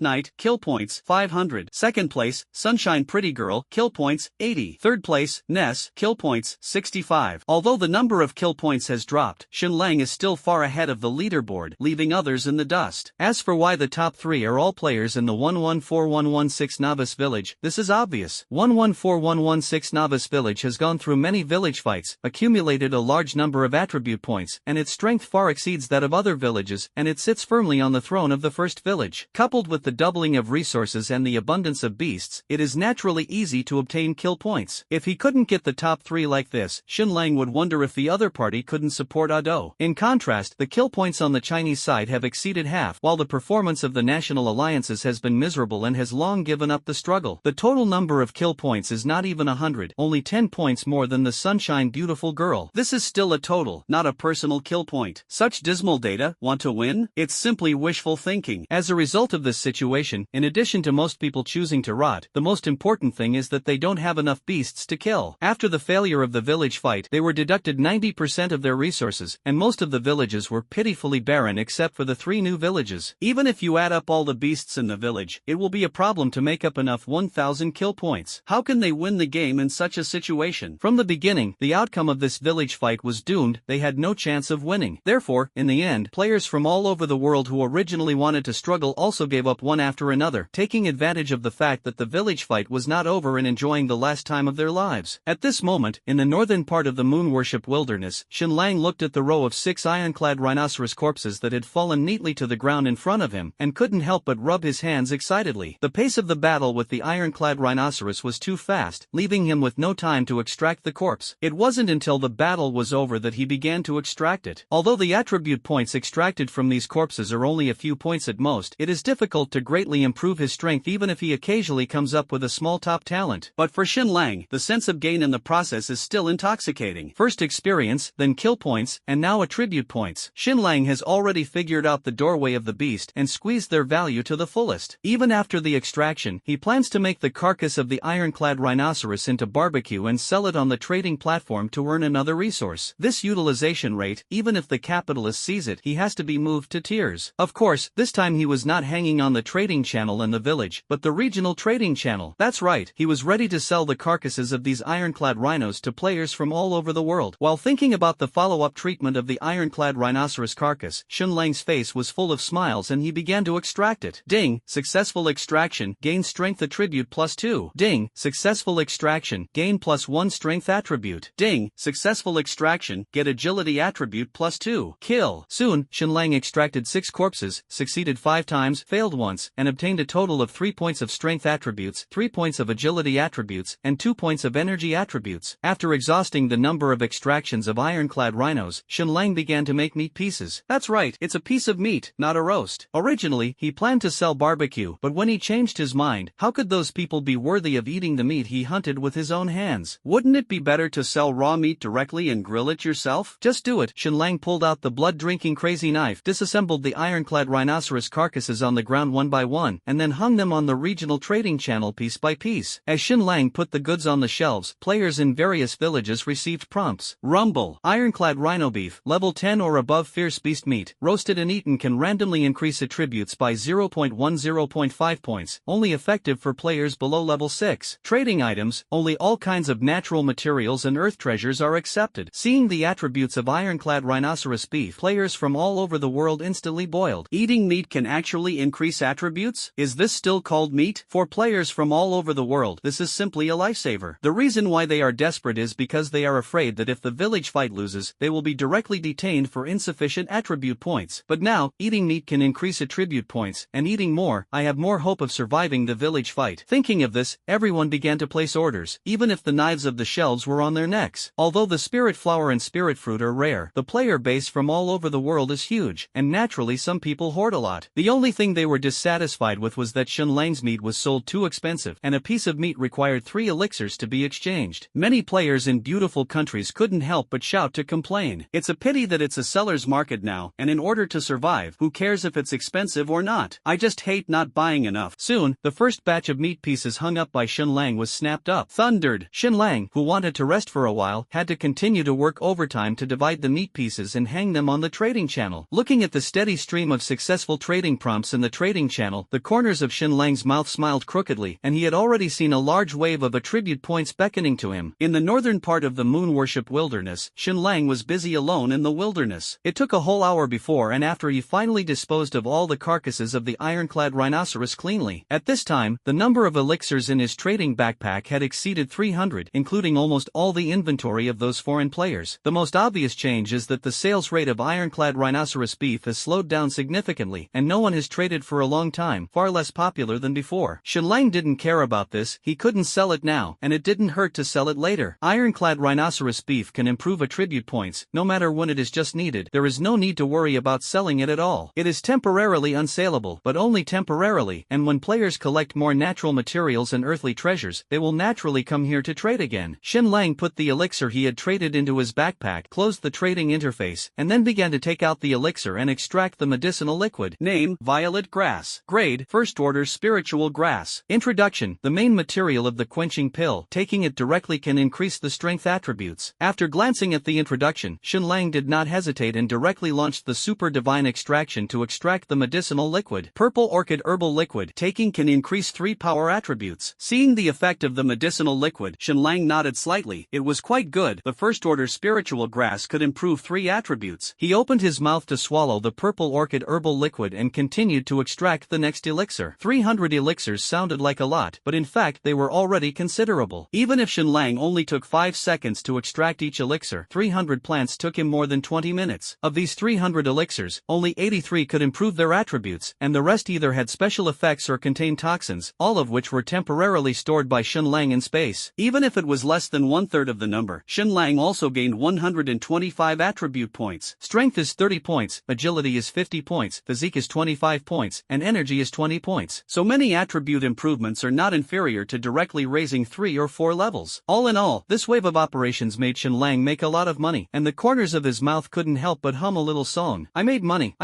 Knight, kill points, 500. Second place, Sunshine Pretty Girl, kill points, 80. Third place, Ness, kill points, 65. Although the number of kill points has dropped, Xin Lang is still far ahead of the leaderboard, leaving others in the dust. As for why the top 3 are all players in the 114116 Novice Village, this is obvious. 114116 Novice Village has gone through many village fights, accumulated a large number of attribute points, and its strength far exceeds that of other villages, and it sits firmly on the throne of the first village. Coupled with the doubling of resources and the abundance of beasts, it is naturally easy to obtain kill points. If he couldn't get the top 3 like this, Xin Lang would wonder if the other party couldn't support Ado. In contrast, the kill points on the Chinese side have exceeded half, while the performance of the national alliances has been miserable and has long given up the struggle. The total number of kill points is not even 100, only 10 points more than the Sunshine Beautiful Girl. This is still a total, not a personal kill point. Such dismal data, want to win? It's simply wishful thinking. As a result of this situation, in addition to most people choosing to rot, the most important thing is that they don't have enough beasts to kill. After the failure of the village fight, they were deducted 90% of their resources, and most of the villages were pitifully barren except for the 3 new villages. Even if you add up all the beasts in the village, it will be a problem to make up enough 1,000 kill points. How can they win the game in such a situation? From the beginning, the outcome of this village fight was doomed. They had no chance of winning. Therefore, in the end, players from all over the world who originally wanted to struggle also gave up one after another, taking advantage of the fact that the village fight was not over and enjoying the last time of their lives. At this moment, in the northern part of the moon-worship wilderness, Xin Lang looked at the row of 6 ironclad rhinoceros corpses that had fallen neatly to the ground in front of him, and couldn't help but rub his hands excitedly. The pace of the battle with the ironclad rhinoceros was too fast, leaving him with no time to extract the corpse. It wasn't until the battle was over that he began to extract it. Although the attribute points extracted from these corpses are only a few points at most, it is difficult to greatly improve his strength even if he occasionally comes up with a small top talent. But for Xin Lang, the sense of gain in the process is still intoxicating. First experience, then kill points, and now attribute points. Xin Lang has already figured out the doorway of the beast and squeezed their value to the fullest. Even after the extraction, he plans to make the carcass of the ironclad rhinoceros into barbecue and sell it on the trading platform to earn another resource. This utilization rate, even if the capitalist sees it, he has to be moved to tears. Of course, this time he was not hanging on the trading channel in the village, but the regional trading channel. That's right, he was ready to sell the carcasses of these ironclad rhinos to players from all over the world. While thinking about the follow-up treatment of the ironclad rhinoceros carcass, Xin Lang's face was full of smiles and he began to extract it. Ding, successful extraction, gain strength attribute +2. Ding, successful extraction, gain +1 strength attribute. Ding, successful extraction, get agility attribute +2. Kill. Soon, Xin Lang extracted 6 corpses, succeeded 5 times, failed once, and obtained a total of 3 points of strength attributes, 3 points of agility attributes, and 2 points of energy attributes. After exhausting the number of extractions of ironclad rhinos, Xin Lang began to make meat pieces. That's right, it's a piece of meat, not a roast. Originally, he planned to sell barbecue, but when he changed his mind, how could those people be worthy of eating the meat he hunted with his own hands? Wouldn't it be better to sell raw meat directly and grill it yourself? Just do it. Xin Lang pulled out the blood-drinking crazy knife, disassembled the ironclad rhinoceros carcasses on the ground one by one, and then hung them on the regional trading channel piece by piece. As Xin Lang put the goods on the shelves, players in various villages received prompts. Rumble. Ironclad rhino beef, level 10 or above fierce beast meat, roasted and eaten can randomly increase attributes by 0.10.5 points, only effective for players below level 6. Trading items, only all kinds of natural materials and earth treasures are accepted. Seeing the attributes of ironclad rhinoceros beef, players from all over the world instantly boiled. Eating meat can actually increase attributes? Is this still called meat? For players from all over the world, this is simply a lifesaver. The reason why they are desperate is because they are afraid that if the village fight loses, they will be directly detained for insufficient attribute points. But now, eating meat can increase attribute points, and eating more, I have more hope of surviving the village fight. Thinking of this, everyone began to place orders. Even if the knives of the shelves were on their necks. Although the spirit flower and spirit fruit are rare, the player base from all over the world is huge, and naturally some people hoard a lot. The only thing they were dissatisfied with was that Shen Lang's meat was sold too expensive, and a piece of meat required 3 elixirs to be exchanged. Many players in beautiful countries couldn't help but shout to complain. It's a pity that it's a seller's market now, and in order to survive, who cares if it's expensive or not? I just hate not buying enough. Soon, the first batch of meat pieces hung up by Shen Lang was snapped up. Thundered. Shen Lang, who wanted to rest for a while, had to continue to work overtime to divide the meat pieces and hang them on the trading channel. Looking at the steady stream of successful trading prompts in the trading channel, the corners of Shen Lang's mouth smiled crookedly, and he had already seen a large wave of attribute points beckoning to him. In the northern part of the moon worship wilderness, Shen Lang was busy alone in the wilderness. It took a whole hour before and after he finally disposed of all the carcasses of the ironclad rhinoceros cleanly. At this time, the number of elixirs in his trading backpack had exceeded 300, including almost all the inventory of those foreign players. The most obvious change is that the sales rate of ironclad rhinoceros beef has slowed down significantly, and no one has traded for a long time, far less popular than before. Shen Lang didn't care about this, he couldn't sell it now, and it didn't hurt to sell it later. Ironclad rhinoceros beef can improve attribute points, no matter when it is just needed. There is no need to worry about selling it at all. It is temporarily unsaleable, but only temporarily, and when players collect more natural materials and earthly treasures, they will naturally come here to trade again. Shen Lang put the elixir he had traded into his backpack, closed the trading interface, and then began to take out the elixir and extract the medicinal liquid. Name: violet grass. Grade: first order spiritual grass. Introduction: the main material of the quenching pill. Taking it directly can increase the strength attributes. After glancing at the introduction, Shen Lang did not hesitate and directly launched the super divine extraction to extract the medicinal liquid. Purple orchid herbal liquid. Taking can increase 3 power attributes. Seeing the effect of the medicinal liquid, Shen Lang nodded slightly. It was quite good. The first order spiritual grass could improve 3 attributes. He opened his mouth to swallow the purple orchid herbal liquid and continued to extract the next elixir. 300 elixirs sounded like a lot, but in fact they were already considerable. Even if Shen Lang only took 5 seconds to extract each elixir, 300 plants took him more than 20 minutes. Of these 300 elixirs, only 83 could improve their attributes, and the rest either had special effects or contained toxins, all of which were temporarily stored by Shen Lang in space. Even if it was less than 1/3 of the number, Shen Lang also gained 125 attribute points. Strength is 30 points, agility is 50 points, physique is 25 points, and energy is 20 points. So many attribute improvements are not inferior to directly raising 3 or 4 levels. All in all, this wave of operations made Shen Lang make a lot of money, and the corners of his mouth couldn't help but hum a little song. I made money,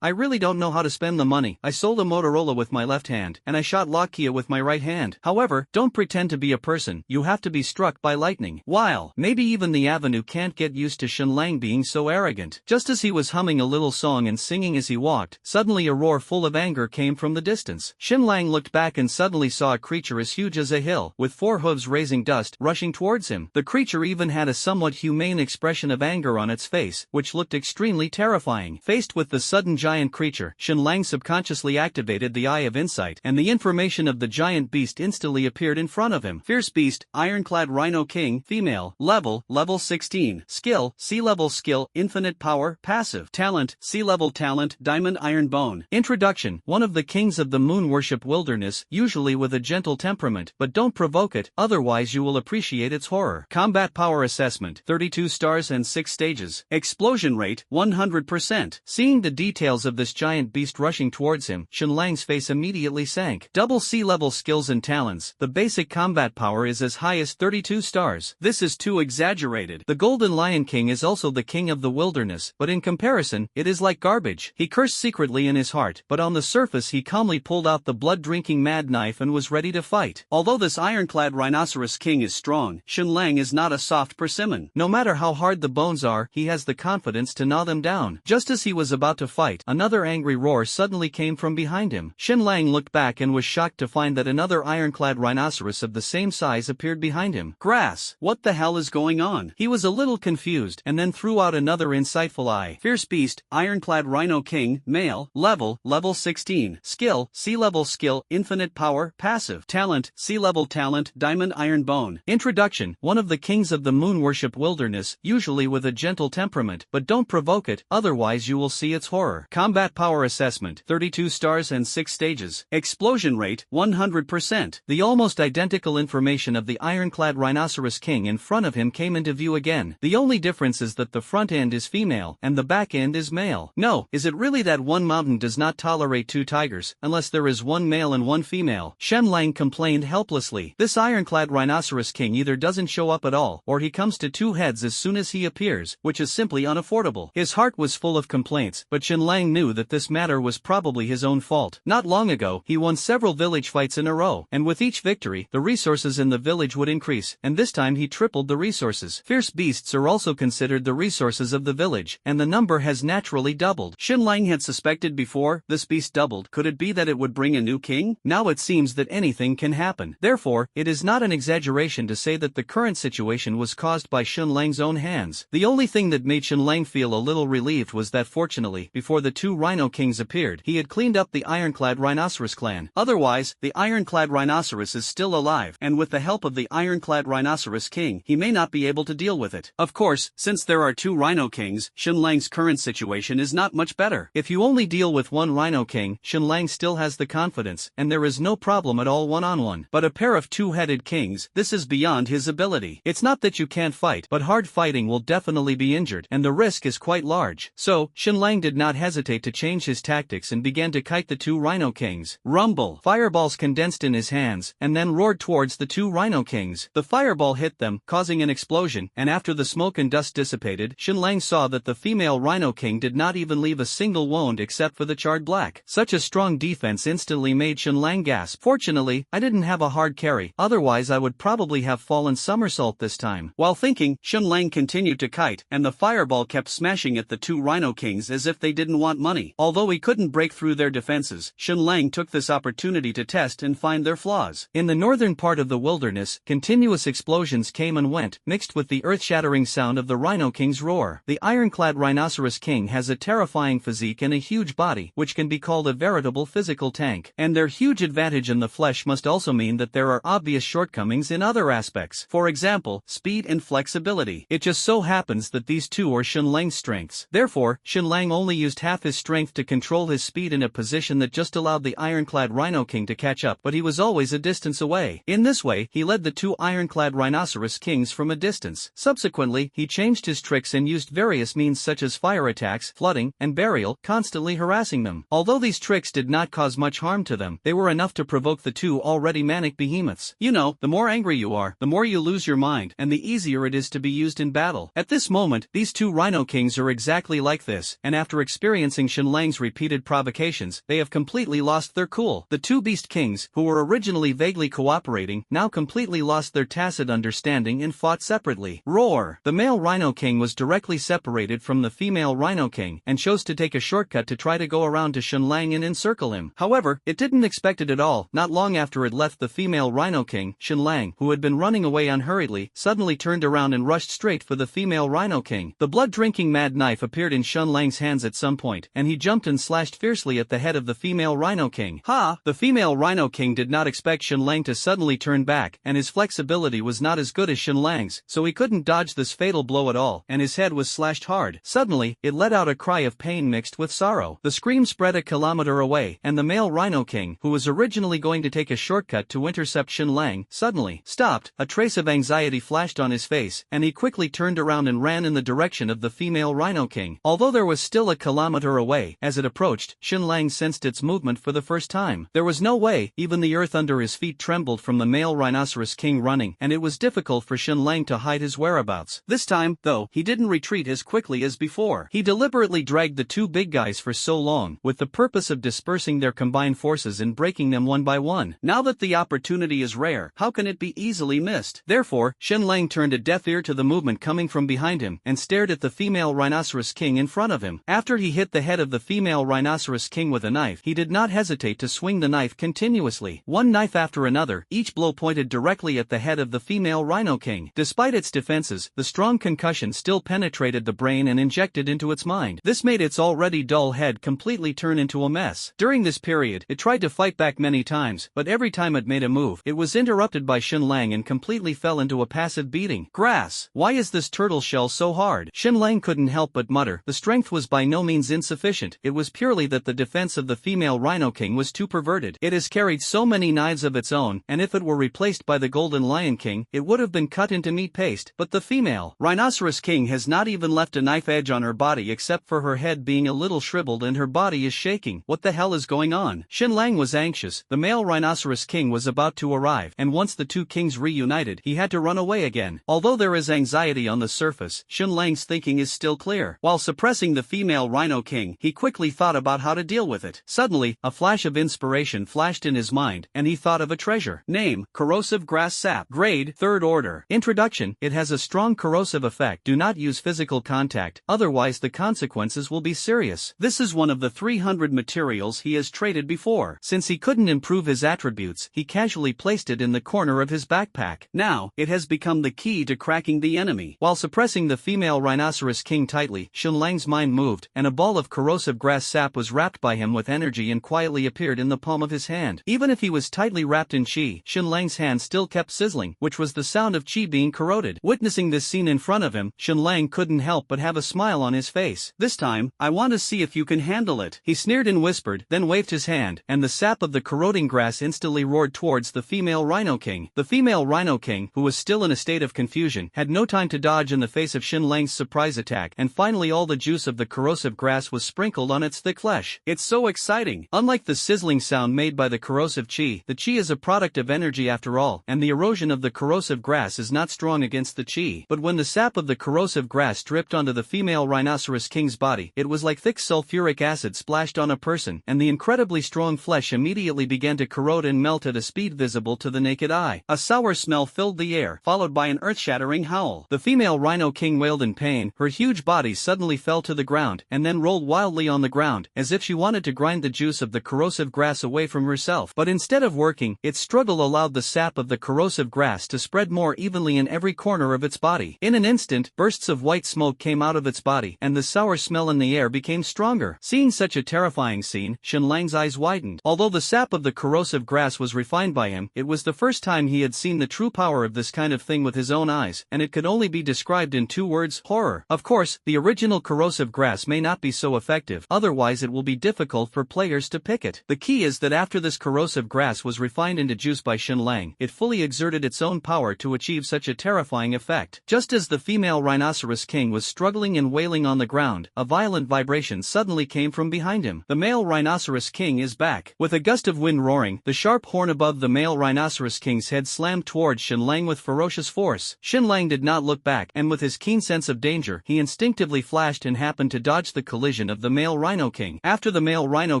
I really don't know how to spend the money. I sold a Motorola with my left hand, and I shot Lockheed with my right hand. However, don't pretend to be a person, you have to be struck by lightning. While maybe even the Avenue can't get used to Shen Lang being so arrogant. Just as he was humming a little song and singing as he walked, suddenly a roar full of anger came from the distance. Shen Lang looked back and suddenly saw a creature as huge as a hill, with 4 hooves raising dust, rushing towards him. The creature even had a somewhat humane expression of anger on its face, which looked extremely terrifying. Faced with the sudden giant creature, Shen Lang subconsciously activated the Eye of Insight, and the information of the giant beast instantly appeared in front of him. Fierce beast, ironclad rhino king, female, level 16. Skill, sea-level skill, infinite power, passive. Talent, sea-level talent, diamond iron bone. Introduction: one of the kings of the moon worship wilderness, usually with a gentle temperament, but don't provoke it, otherwise you will appreciate its horror. Combat power assessment, 32 stars and 6 stages. Explosion rate, 100%. Seeing the details of this giant beast rushing towards him, Shen Lang's face immediately sank. Double sea-level skills and talents. The basic combat power is as high as 32 stars. This is too exaggerated. The Golden Lion King is also the king of the wilderness, but in comparison, it is like garbage. He cursed secretly in his heart, but on the surface he calmly pulled out the blood-drinking mad knife and was ready to fight. Although this ironclad rhinoceros king is strong, Shen Lang is not a soft persimmon. No matter how hard the bones are, he has the confidence to gnaw them down. Just as he was about to fight, another angry roar suddenly came from behind him. Shen Lang looked back and was shocked to find that another ironclad rhinoceros of the same size appeared behind him. Grass! What the hell is going on? He was a little confused, and then threw out another insightful eye. Fierce beast, ironclad rhino king, male, level 16. Skill, sea-level skill, infinite power, passive. Talent, sea-level talent, diamond iron bone. Introduction: one of the kings of the moon worship wilderness, usually with a gentle temperament, but don't provoke it, otherwise you will see its horror. Combat power assessment, 32 stars and 6 stages. Explosion rate, 100%. The almost identical information of the ironclad rhinoceros king in front of him came into view again. The only difference is that the front end is female and the back end is male. No, is it really that one mountain does not tolerate two tigers, unless there is one male and one female? Shen Lang complained helplessly. This ironclad rhinoceros king either doesn't show up at all, or he comes to two heads as soon as he appears, which is simply unaffordable. His heart was full of complaints, but Shen Lang knew that this matter was probably his own fault. Not long ago, he won several village fights in a row, and with each victory, the resources in the village would increase, and this time he tripled the resources. Fierce beasts are also considered the resources of the village, and the number has naturally doubled. Shen Lang had suspected before, this beast doubled. Could it be that it would bring a new king? Now it seems that anything can happen. Therefore, it is not an exaggeration to say that the current situation was caused by Shen Lang's own hands. The only thing that made Shen Lang feel a little relieved was that fortunately, before the two rhino kings appeared, he had cleaned up the ironclad rhinoceros clan. Otherwise, the ironclad rhinoceros is still alive, and with the help of the ironclad rhinoceros king, he may not be able to deal with it. Of course, since there are two rhino kings, Shen Lang's current situation is not much better. If you only deal with one rhino king, Shen Lang still has the confidence, and there is no problem at all one-on-one. But a pair of two-headed kings, this is beyond his ability. It's not that you can't fight, but hard fighting will definitely be injured, and the risk is quite large. So, Shen Lang did not hesitate to change his tactics and began to kite the two rhino kings. Rumble! Fireballs condensed in his hands, and then roared towards the two rhino kings. The fireball hit them, causing an explosion, and after the smoke and dust dissipated, Shen Lang saw that the female rhino king did not even leave a single wound except for the charred black. Such a strong defense instantly made Shen Lang gasp. Fortunately, I didn't have a hard carry, otherwise I would probably have fallen somersault this time. While thinking, Shen Lang continued to kite, and the fireball kept smashing at the two rhino kings as if they didn't want money. Although he couldn't break through their defenses, Shen Lang took this opportunity to test and find their flaws. In the northern part of the wilderness, continuous explosions came and went, mixed with the earth-shattering sound of the rhino king's roar. The ironclad rhinoceros king has a terrifying physique and a huge body, which can be called a veritable physical tank. And their huge advantage in the flesh must also mean that there are obvious shortcomings in other aspects. For example, speed and flexibility. It just so happens that these two are Shen Lang's strengths. Therefore, Shen Lang only used half his strength to control his speed in a position that just allowed the ironclad rhino king to catch up, but he was always a distance away. In this way, he led the two ironclad rhinoceros kings from a distance. Subsequently, he changed his tricks and used various means such as fire attacks, flooding, and burial, constantly harassing them. Although these tricks did not cause much harm to them, they were enough to provoke the two already manic behemoths. You know, the more angry you are, the more you lose your mind, and the easier it is to be used in battle. At this moment, these two rhino kings are exactly like this, and after experiencing Shen Lang's repeated provocations, they have completely lost their cool. The two beast kings, who were originally vaguely cooperating, now completely lost their tacit understanding and fought separately. Roar! The male rhino king was directly separated from the female rhino king, and chose to take a shortcut to try to go around to Shen Lang and encircle him. However, it didn't expect it at all. Not long after it left the female rhino king, Shen Lang, who had been running away unhurriedly, suddenly turned around and rushed straight for the female rhino king. The blood-drinking mad knife appeared in Shen Lang's hands at some point, and he jumped and slashed fiercely at the head of the female rhino king. Ha! The female rhino king did not expect Shen Lang to suddenly turn back, and his flexibility was not as good as Shen Lang's, so he couldn't dodge this fatal blow at all, and his head was slashed hard. Suddenly, it let out a cry of pain mixed with sorrow. The scream spread a kilometer away, and the male rhino king, who was originally going to take a shortcut to intercept Shen Lang, suddenly stopped. A trace of anxiety flashed on his face, and he quickly turned around and ran in the direction of the female rhino king. Although there was still a kilometer away, as it approached, Shen Lang sensed its movement for the first time. There was no way, even the earth under his feet trembled from the male rhinoceros king running, and it was difficult for Shen Lang to hide his whereabouts. This time, though, he didn't retreat as quickly as before. He deliberately dragged the two big guys for so long, with the purpose of dispersing their combined forces and breaking them one by one. Now that the opportunity is rare, how can it be easily missed? Therefore, Shen Lang turned a deaf ear to the movement coming from behind him, and stared at the female rhinoceros king in front of him. After he hit the head of the female rhinoceros king with a knife, he did not hesitate to swing the knife continuously. One knife after another, each blow pointed directly at the head of the female rhino king. Despite its defenses, the strong concussion still penetrated the brain and injected into its mind. This made its already dull head completely turn into a mess. During this period, it tried to fight back many times, but every time it made a move, it was interrupted by Shen Lang and completely fell into a passive beating. Grass! Why is this turtle shell so hard? Shen Lang couldn't help but mutter. The strength was by no means insufficient. It was purely that the defense of the female rhino king was too perverted. It has carried so many knives of its own, and if it were replaced by the golden golden lion king, it would have been cut into meat paste, but the female rhinoceros king has not even left a knife edge on her body except for her head being a little shriveled and her body is shaking. What the hell is going on? Xinlang was anxious. The male rhinoceros king was about to arrive, and once the two kings reunited, he had to run away again. Although there is anxiety on the surface, Xinlang's thinking is still clear. While suppressing the female rhino king, he quickly thought about how to deal with it. Suddenly, a flash of inspiration flashed in his mind, and he thought of a treasure. Name: corrosive grass sap. Grade: 3rd order. Introduction: it has a strong corrosive effect. Do not use physical contact, otherwise the consequences will be serious. This is one of the 300 materials he has traded before. Since he couldn't improve his attributes, he casually placed it in the corner of his backpack. Now, it has become the key to cracking the enemy. While suppressing the female rhinoceros king tightly, Xinlang's mind moved, and a ball of corrosive grass sap was wrapped by him with energy and quietly appeared in the palm of his hand. Even if he was tightly wrapped in qi, Xinlang's hand still kept sizzling, which was the sound of qi being corroded. Witnessing this scene in front of him, Xinlang couldn't help but have a smile on his face. This time, I want to see if you can handle it. He sneered and whispered, then waved his hand, and the sap of the corroding grass instantly roared towards the female rhino king. The female rhino king, who was still in a state of confusion, had no time to dodge in the face of Xinlang's surprise attack, and finally all the juice of the corrosive grass was sprinkled on its thick flesh. It's so exciting! Unlike the sizzling sound made by the corrosive qi, the qi is a product of energy after all, and the erosion of the corrosive grass is not strong against the qi. But when the sap of the corrosive grass dripped onto the female rhinoceros king's body, it was like thick sulfuric acid splashed on a person, and the incredibly strong flesh immediately began to corrode and melt at a speed visible to the naked eye. A sour smell filled the air, followed by an earth-shattering howl. The female rhino king wailed in pain. Her huge body suddenly fell to the ground, and then rolled wildly on the ground, as if she wanted to grind the juice of the corrosive grass away from herself. But instead of working, its struggle allowed the sap of the corrosive grass to spread more evenly in every corner of its body. In an instant, bursts of white smoke came out of its body, and the sour smell in the air became stronger. Seeing such a terrifying scene, Xinlang's eyes widened. Although the sap of the corrosive grass was refined by him, it was the first time he had seen the true power of this kind of thing with his own eyes, and it could only be described in 2 words: horror. Of course, the original corrosive grass may not be so effective, otherwise it will be difficult for players to pick it. The key is that after this corrosive grass was refined into juice by Xinlang, it fully exerted its own power to achieve such a terrifying effect. Just as the female rhinoceros king was struggling and wailing on the ground, a violent vibration suddenly came from behind him. The male rhinoceros king is back. With a gust of wind roaring, the sharp horn above the male rhinoceros king's head slammed towards Xinlang with ferocious force. Xinlang did not look back, and with his keen sense of danger, he instinctively flashed and happened to dodge the collision of the male rhino king. After the male rhino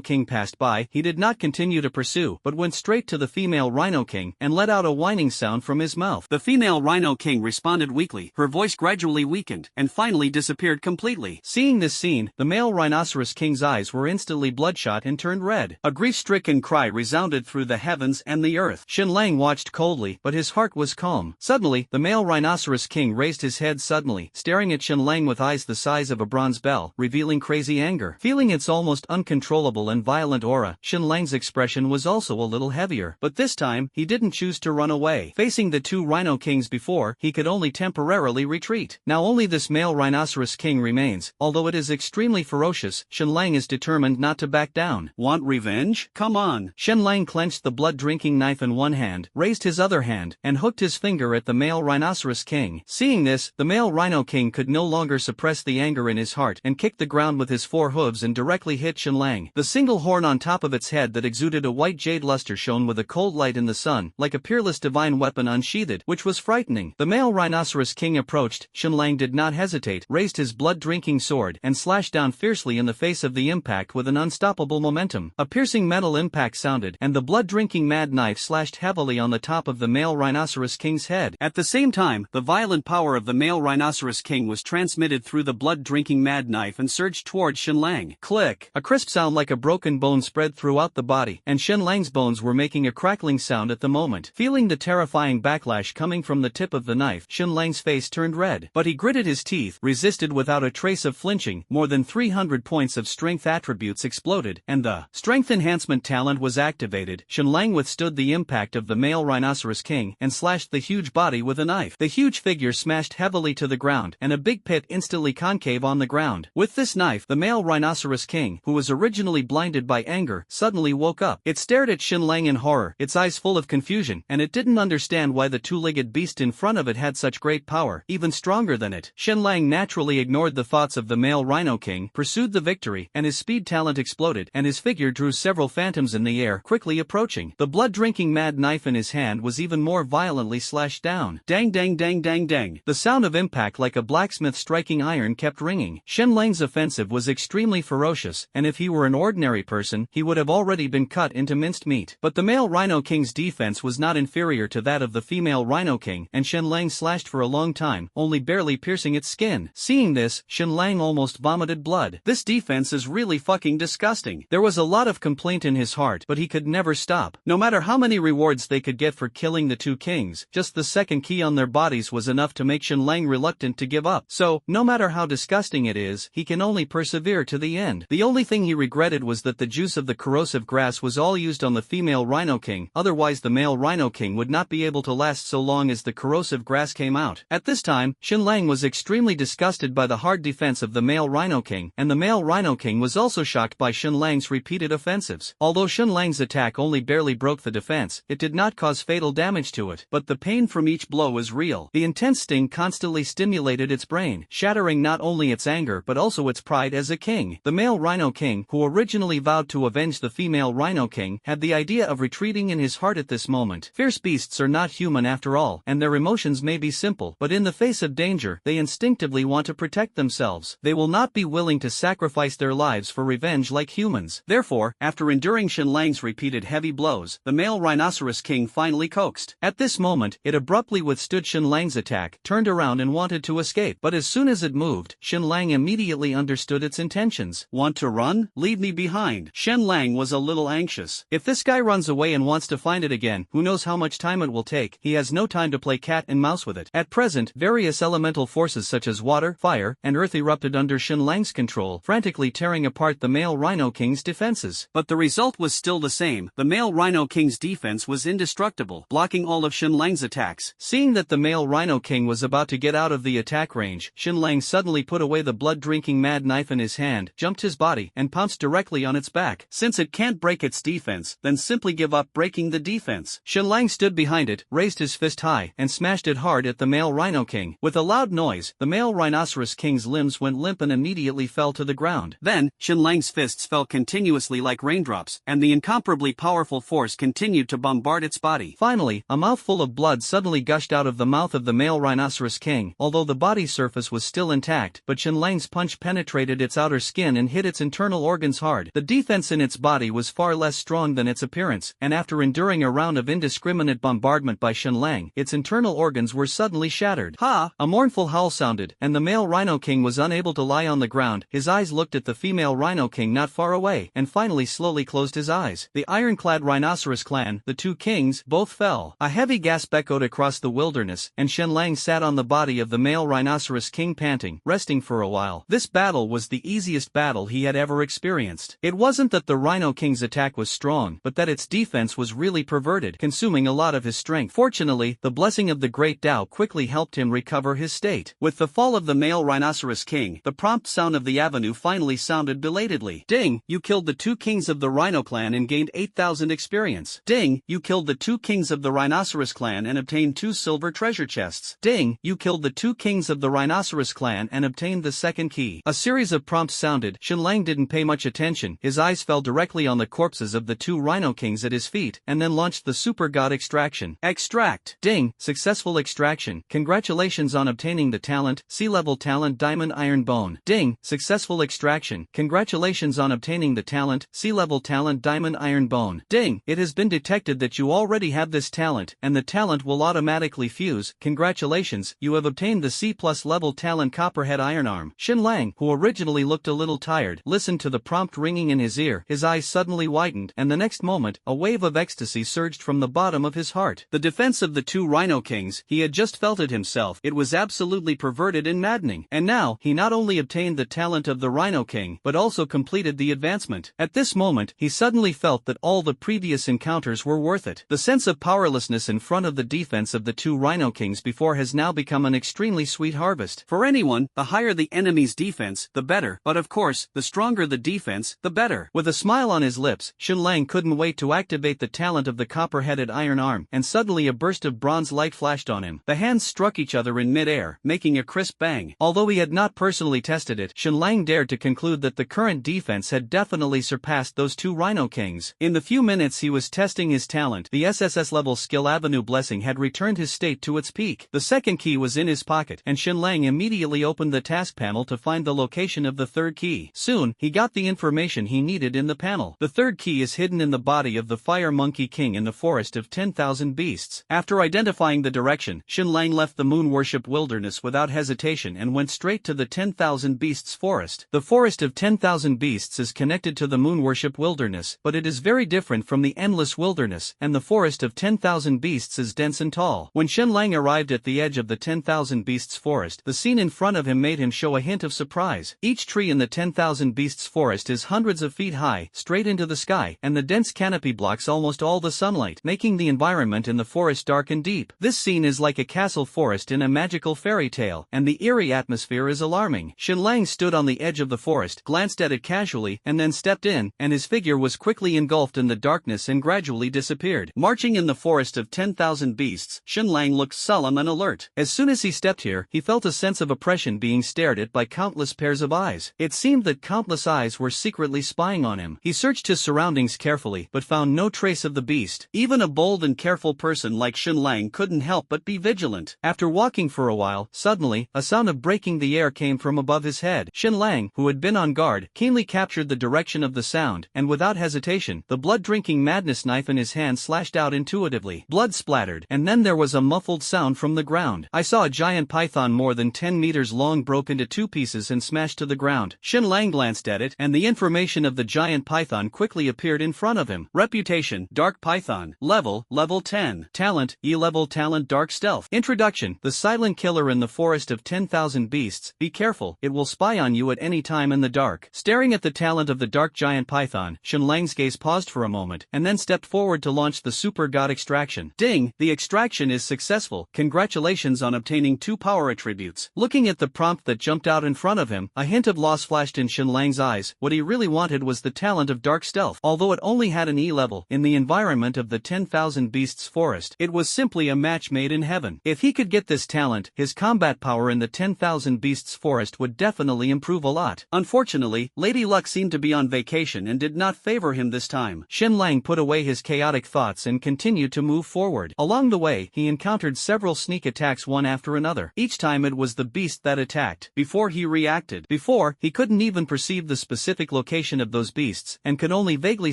king passed by, he did not continue to pursue, but went straight to the female rhino king, and let out a whining sound from his mouth. The female rhino king responded weakly. Her voice gradually weakened, and finally disappeared completely. Seeing this scene, the male rhinoceros king's eyes were instantly bloodshot and turned red. A grief-stricken cry resounded through the heavens and the earth. Xinlang watched coldly, but his heart was calm. Suddenly, the male rhinoceros king raised his head suddenly, staring at Xinlang with eyes the size of a bronze bell, revealing crazy anger. Feeling its almost uncontrollable and violent aura, Xinlang's expression was also a little heavier. But this time, he didn't choose to run away. Facing the 2 rhino kings before, he could only temporarily retreat. Now only this male rhinoceros king remains. Although it is extremely ferocious, Xinlang is determined not to back down. Want revenge? Come on! Xinlang clenched the blood-drinking knife in one hand, raised his other hand, and hooked his finger at the male rhinoceros king. Seeing this, the male rhino king could no longer suppress the anger in his heart, and kicked the ground with his 4 hooves and directly hit Xinlang. The single horn on top of its head that exuded a white jade luster shone with a cold light in the sun, like a peerless divine weapon unsheathed, which was frightening. The male rhinoceros king approached. Xinlang did not hesitate, raised his blood-drinking sword, and slashed down fiercely in the face of the impact with an unstoppable momentum. A piercing metal impact sounded, and the blood-drinking mad knife slashed heavily on the top of the male rhinoceros king's head. At the same time, the violent power of the male rhinoceros king was transmitted through the blood-drinking mad knife and surged towards Xinlang. Click! A crisp sound like a broken bone spread throughout the body, and Xinlang's bones were making a crackling sound at the moment. Feeling the terrifying backlash coming from the tip of the knife, Xinlang's face turned red. But he gritted his teeth, resisted without a trace of flinching. More than 300 points of strength attributes exploded, and the strength enhancement talent was activated. Xinlang withstood the impact of the male rhinoceros king, and slashed the huge body with a knife. The huge figure smashed heavily to the ground, and a big pit instantly concave on the ground. With this knife, the male rhinoceros king, who was originally blinded by anger, suddenly woke up. It stared at Xinlang in horror, its eyes full of confusion, and it didn't couldn't understand why the two-legged beast in front of it had such great power, even stronger than it. Shenlang naturally ignored the thoughts of the male Rhino King, pursued the victory, and his speed talent exploded, and his figure drew several phantoms in the air, quickly approaching. The blood-drinking mad knife in his hand was even more violently slashed down. Dang dang dang dang dang. The sound of impact like a blacksmith striking iron kept ringing. Shenlang's offensive was extremely ferocious, and if he were an ordinary person, he would have already been cut into minced meat. But the male Rhino King's defense was not inferior to that of the female Rhino King, and Shenlang slashed for a long time, only barely piercing its skin. Seeing this, Shenlang almost vomited blood. This defense is really fucking disgusting. There was a lot of complaint in his heart, but he could never stop. No matter how many rewards they could get for killing the two kings, just the second key on their bodies was enough to make Shenlang reluctant to give up. So, no matter how disgusting it is, he can only persevere to the end. The only thing he regretted was that the juice of the corrosive grass was all used on the female Rhino King, otherwise the male Rhino King would not be able to last so long as the corrosive grass came out. At this time, Shenlang was extremely disgusted by the hard defense of the male Rhino King, and the male Rhino King was also shocked by Shenlang's repeated offensives. Although Shenlang's attack only barely broke the defense, it did not cause fatal damage to it, but the pain from each blow was real. The intense sting constantly stimulated its brain, shattering not only its anger but also its pride as a king. The male Rhino King, who originally vowed to avenge the female Rhino King, had the idea of retreating in his heart at this moment. Fierce beasts are not human after all, and their emotions may be simple, but in the face of danger, they instinctively want to protect themselves. They will not be willing to sacrifice their lives for revenge like humans. Therefore, after enduring Shenlang's repeated heavy blows, the male Rhinoceros King finally coaxed. At this moment, it abruptly withstood Shenlang's attack, turned around and wanted to escape, but as soon as it moved, Shenlang immediately understood its intentions. Want to run? Leave me behind. Shenlang was a little anxious. If this guy runs away and wants to find it again, who knows how much time it will take. He has no time to play cat and mouse with it. At present, various elemental forces such as water, fire, and earth erupted under Shenlang's control, frantically tearing apart the male Rhino King's defenses. But the result was still the same. The male Rhino King's defense was indestructible, blocking all of Shenlang's attacks. Seeing that the male Rhino King was about to get out of the attack range, Shenlang suddenly put away the blood-drinking mad knife in his hand, jumped his body, and pounced directly on its back. Since it can't break its defense, then simply give up breaking the defense. Shenlang stood behind it, raised his fist high, and smashed it hard at the male Rhino King. With a loud noise, the male Rhinoceros King's limbs went limp and immediately fell to the ground. Then, Shenlang's fists fell continuously like raindrops, and the incomparably powerful force continued to bombard its body. Finally, a mouthful of blood suddenly gushed out of the mouth of the male Rhinoceros King, although the body surface was still intact, but Shenlang's punch penetrated its outer skin and hit its internal organs hard. The defense in its body was far less strong than its appearance, and after enduring a round of indiscriminate bombardment by Shenlang, its internal organs were suddenly shattered. Ha! A mournful howl sounded, and the male Rhino King was unable to lie on the ground. His eyes looked at the female Rhino King not far away, and finally slowly closed his eyes. The ironclad Rhinoceros clan, the two kings, both fell. A heavy gasp echoed across the wilderness, and Shenlang sat on the body of the male Rhinoceros King panting, resting for a while. This battle was the easiest battle he had ever experienced. It wasn't that the Rhino King's attack was strong, but that its defense was really perverted, consuming a lot of his strength. Fortunately, the blessing of the Great Tao quickly helped him recover his state. With the fall of the male Rhinoceros King, the prompt sound of the avenue finally sounded belatedly. Ding! You killed the two kings of the Rhino clan and gained 8,000 experience. Ding! You killed the two kings of the Rhinoceros clan and obtained 2 silver treasure chests. Ding! You killed the two kings of the Rhinoceros clan and obtained the second key. A series of prompts sounded. Shenlang didn't pay much attention. His eyes fell directly on the corpses of the two Rhino Kings at his feet, and then launched the Super God extraction. Extract! Ding! Successful extraction. Congratulations on obtaining the talent, SSS-level talent Diamond Iron Bone. Ding! Successful extraction. Congratulations on obtaining the talent, SSS-level talent Diamond Iron Bone. Ding! It has been detected that you already have this talent, and the talent will automatically fuse. Congratulations, you have obtained the C+ level talent Copperhead Iron Arm. Shenlang, who originally looked a little tired, listened to the prompt ringing in his ear. His eyes suddenly widened, and the next moment, a wave of ecstasy surged from the bottom of his heart. The defense of the two Rhino Kings, he had just felt it himself. It was absolutely perverted and maddening. And now, he not only obtained the talent of the Rhino King, but also completed the advancement. At this moment, he suddenly felt that all the previous encounters were worth it. The sense of powerlessness in front of the defense of the two Rhino Kings before has now become an extremely sweet harvest. For anyone, the higher the enemy's defense, the better, but of course, the stronger the defense, the better. With a smile on his lips, Shenlang couldn't wait to activate the talent of the copper-headed iron arm. arm, and suddenly a burst of bronze light flashed on him. The hands struck each other in mid-air, making a crisp bang. Although he had not personally tested it, Shenlang dared to conclude that the current defense had definitely surpassed those two Rhino Kings. In the few minutes he was testing his talent, the SSS-level skill Avenue Blessing had returned his state to its peak. The second key was in his pocket, and Shenlang immediately opened the task panel to find the location of the third key. Soon, he got the information he needed in the panel. The third key is hidden in the body of the Fire Monkey King in the Forest of 10,000 Beasts. After identifying the direction, Shenlang left the Moon Worship Wilderness without hesitation and went straight to the 10,000 Beasts Forest. The Forest of 10,000 Beasts is connected to the Moon Worship Wilderness, but it is very different from the Endless Wilderness, and the Forest of 10,000 Beasts is dense and tall. When Shenlang arrived at the edge of the 10,000 Beasts Forest, the scene in front of him made him show a hint of surprise. Each tree in the 10,000 Beasts Forest is hundreds of feet high, straight into the sky, and the dense canopy blocks almost all the sunlight, making the environment in the forest dark and deep. This scene is like a castle forest in a magical fairy tale, and the eerie atmosphere is alarming. Shenlang stood on the edge of the forest, glanced at it casually, and then stepped in, and his figure was quickly engulfed in the darkness and gradually disappeared. Marching in the forest of 10,000 beasts, Shenlang looked sullen and alert. As soon as he stepped here, he felt a sense of oppression being stared at by countless pairs of eyes. It seemed that countless eyes were secretly spying on him. He searched his surroundings carefully, but found no trace of the beast. Even a bold and careful person like Shenlang couldn't help but be vigilant. After walking for a while, suddenly, a sound of breaking the air came from above his head. Shenlang, who had been on guard, keenly captured the direction of the sound, and without hesitation, the blood-drinking madness knife in his hand slashed out intuitively. Blood splattered, and then there was a muffled sound from the ground. I saw a giant python more than 10 meters long broke into two pieces and smashed to the ground. Shenlang glanced at it, and the information of the giant python quickly appeared in front of him. Reputation: Dark Python. Level 10. Talent: E-level talent Dark Stealth. Introduction: the silent killer in the forest of 10,000 beasts. Be careful, it will spy on you at any time in the dark. Staring at the talent of the dark giant python, Shenlang's gaze paused for a moment, and then stepped forward to launch the Super God extraction. Ding! The extraction is successful. Congratulations on obtaining 2 power attributes. Looking at the prompt that jumped out in front of him, a hint of loss flashed in Shenlang's eyes. What he really wanted was the talent of Dark Stealth. Although it only had an E level, in the environment of the 10,000 beasts forest, it was simply a match made in heaven. If he could get this talent, his combat power in the 10,000 beasts forest would definitely improve a lot. Unfortunately, Lady Luck seemed to be on vacation and did not favor him this time. Shenlang put away his chaotic thoughts and continued to move forward. Along the way, he encountered several sneak attacks one after another. Each time it was the beast that attacked. Before he reacted. Before, he couldn't even perceive the specific location of those beasts, and could only vaguely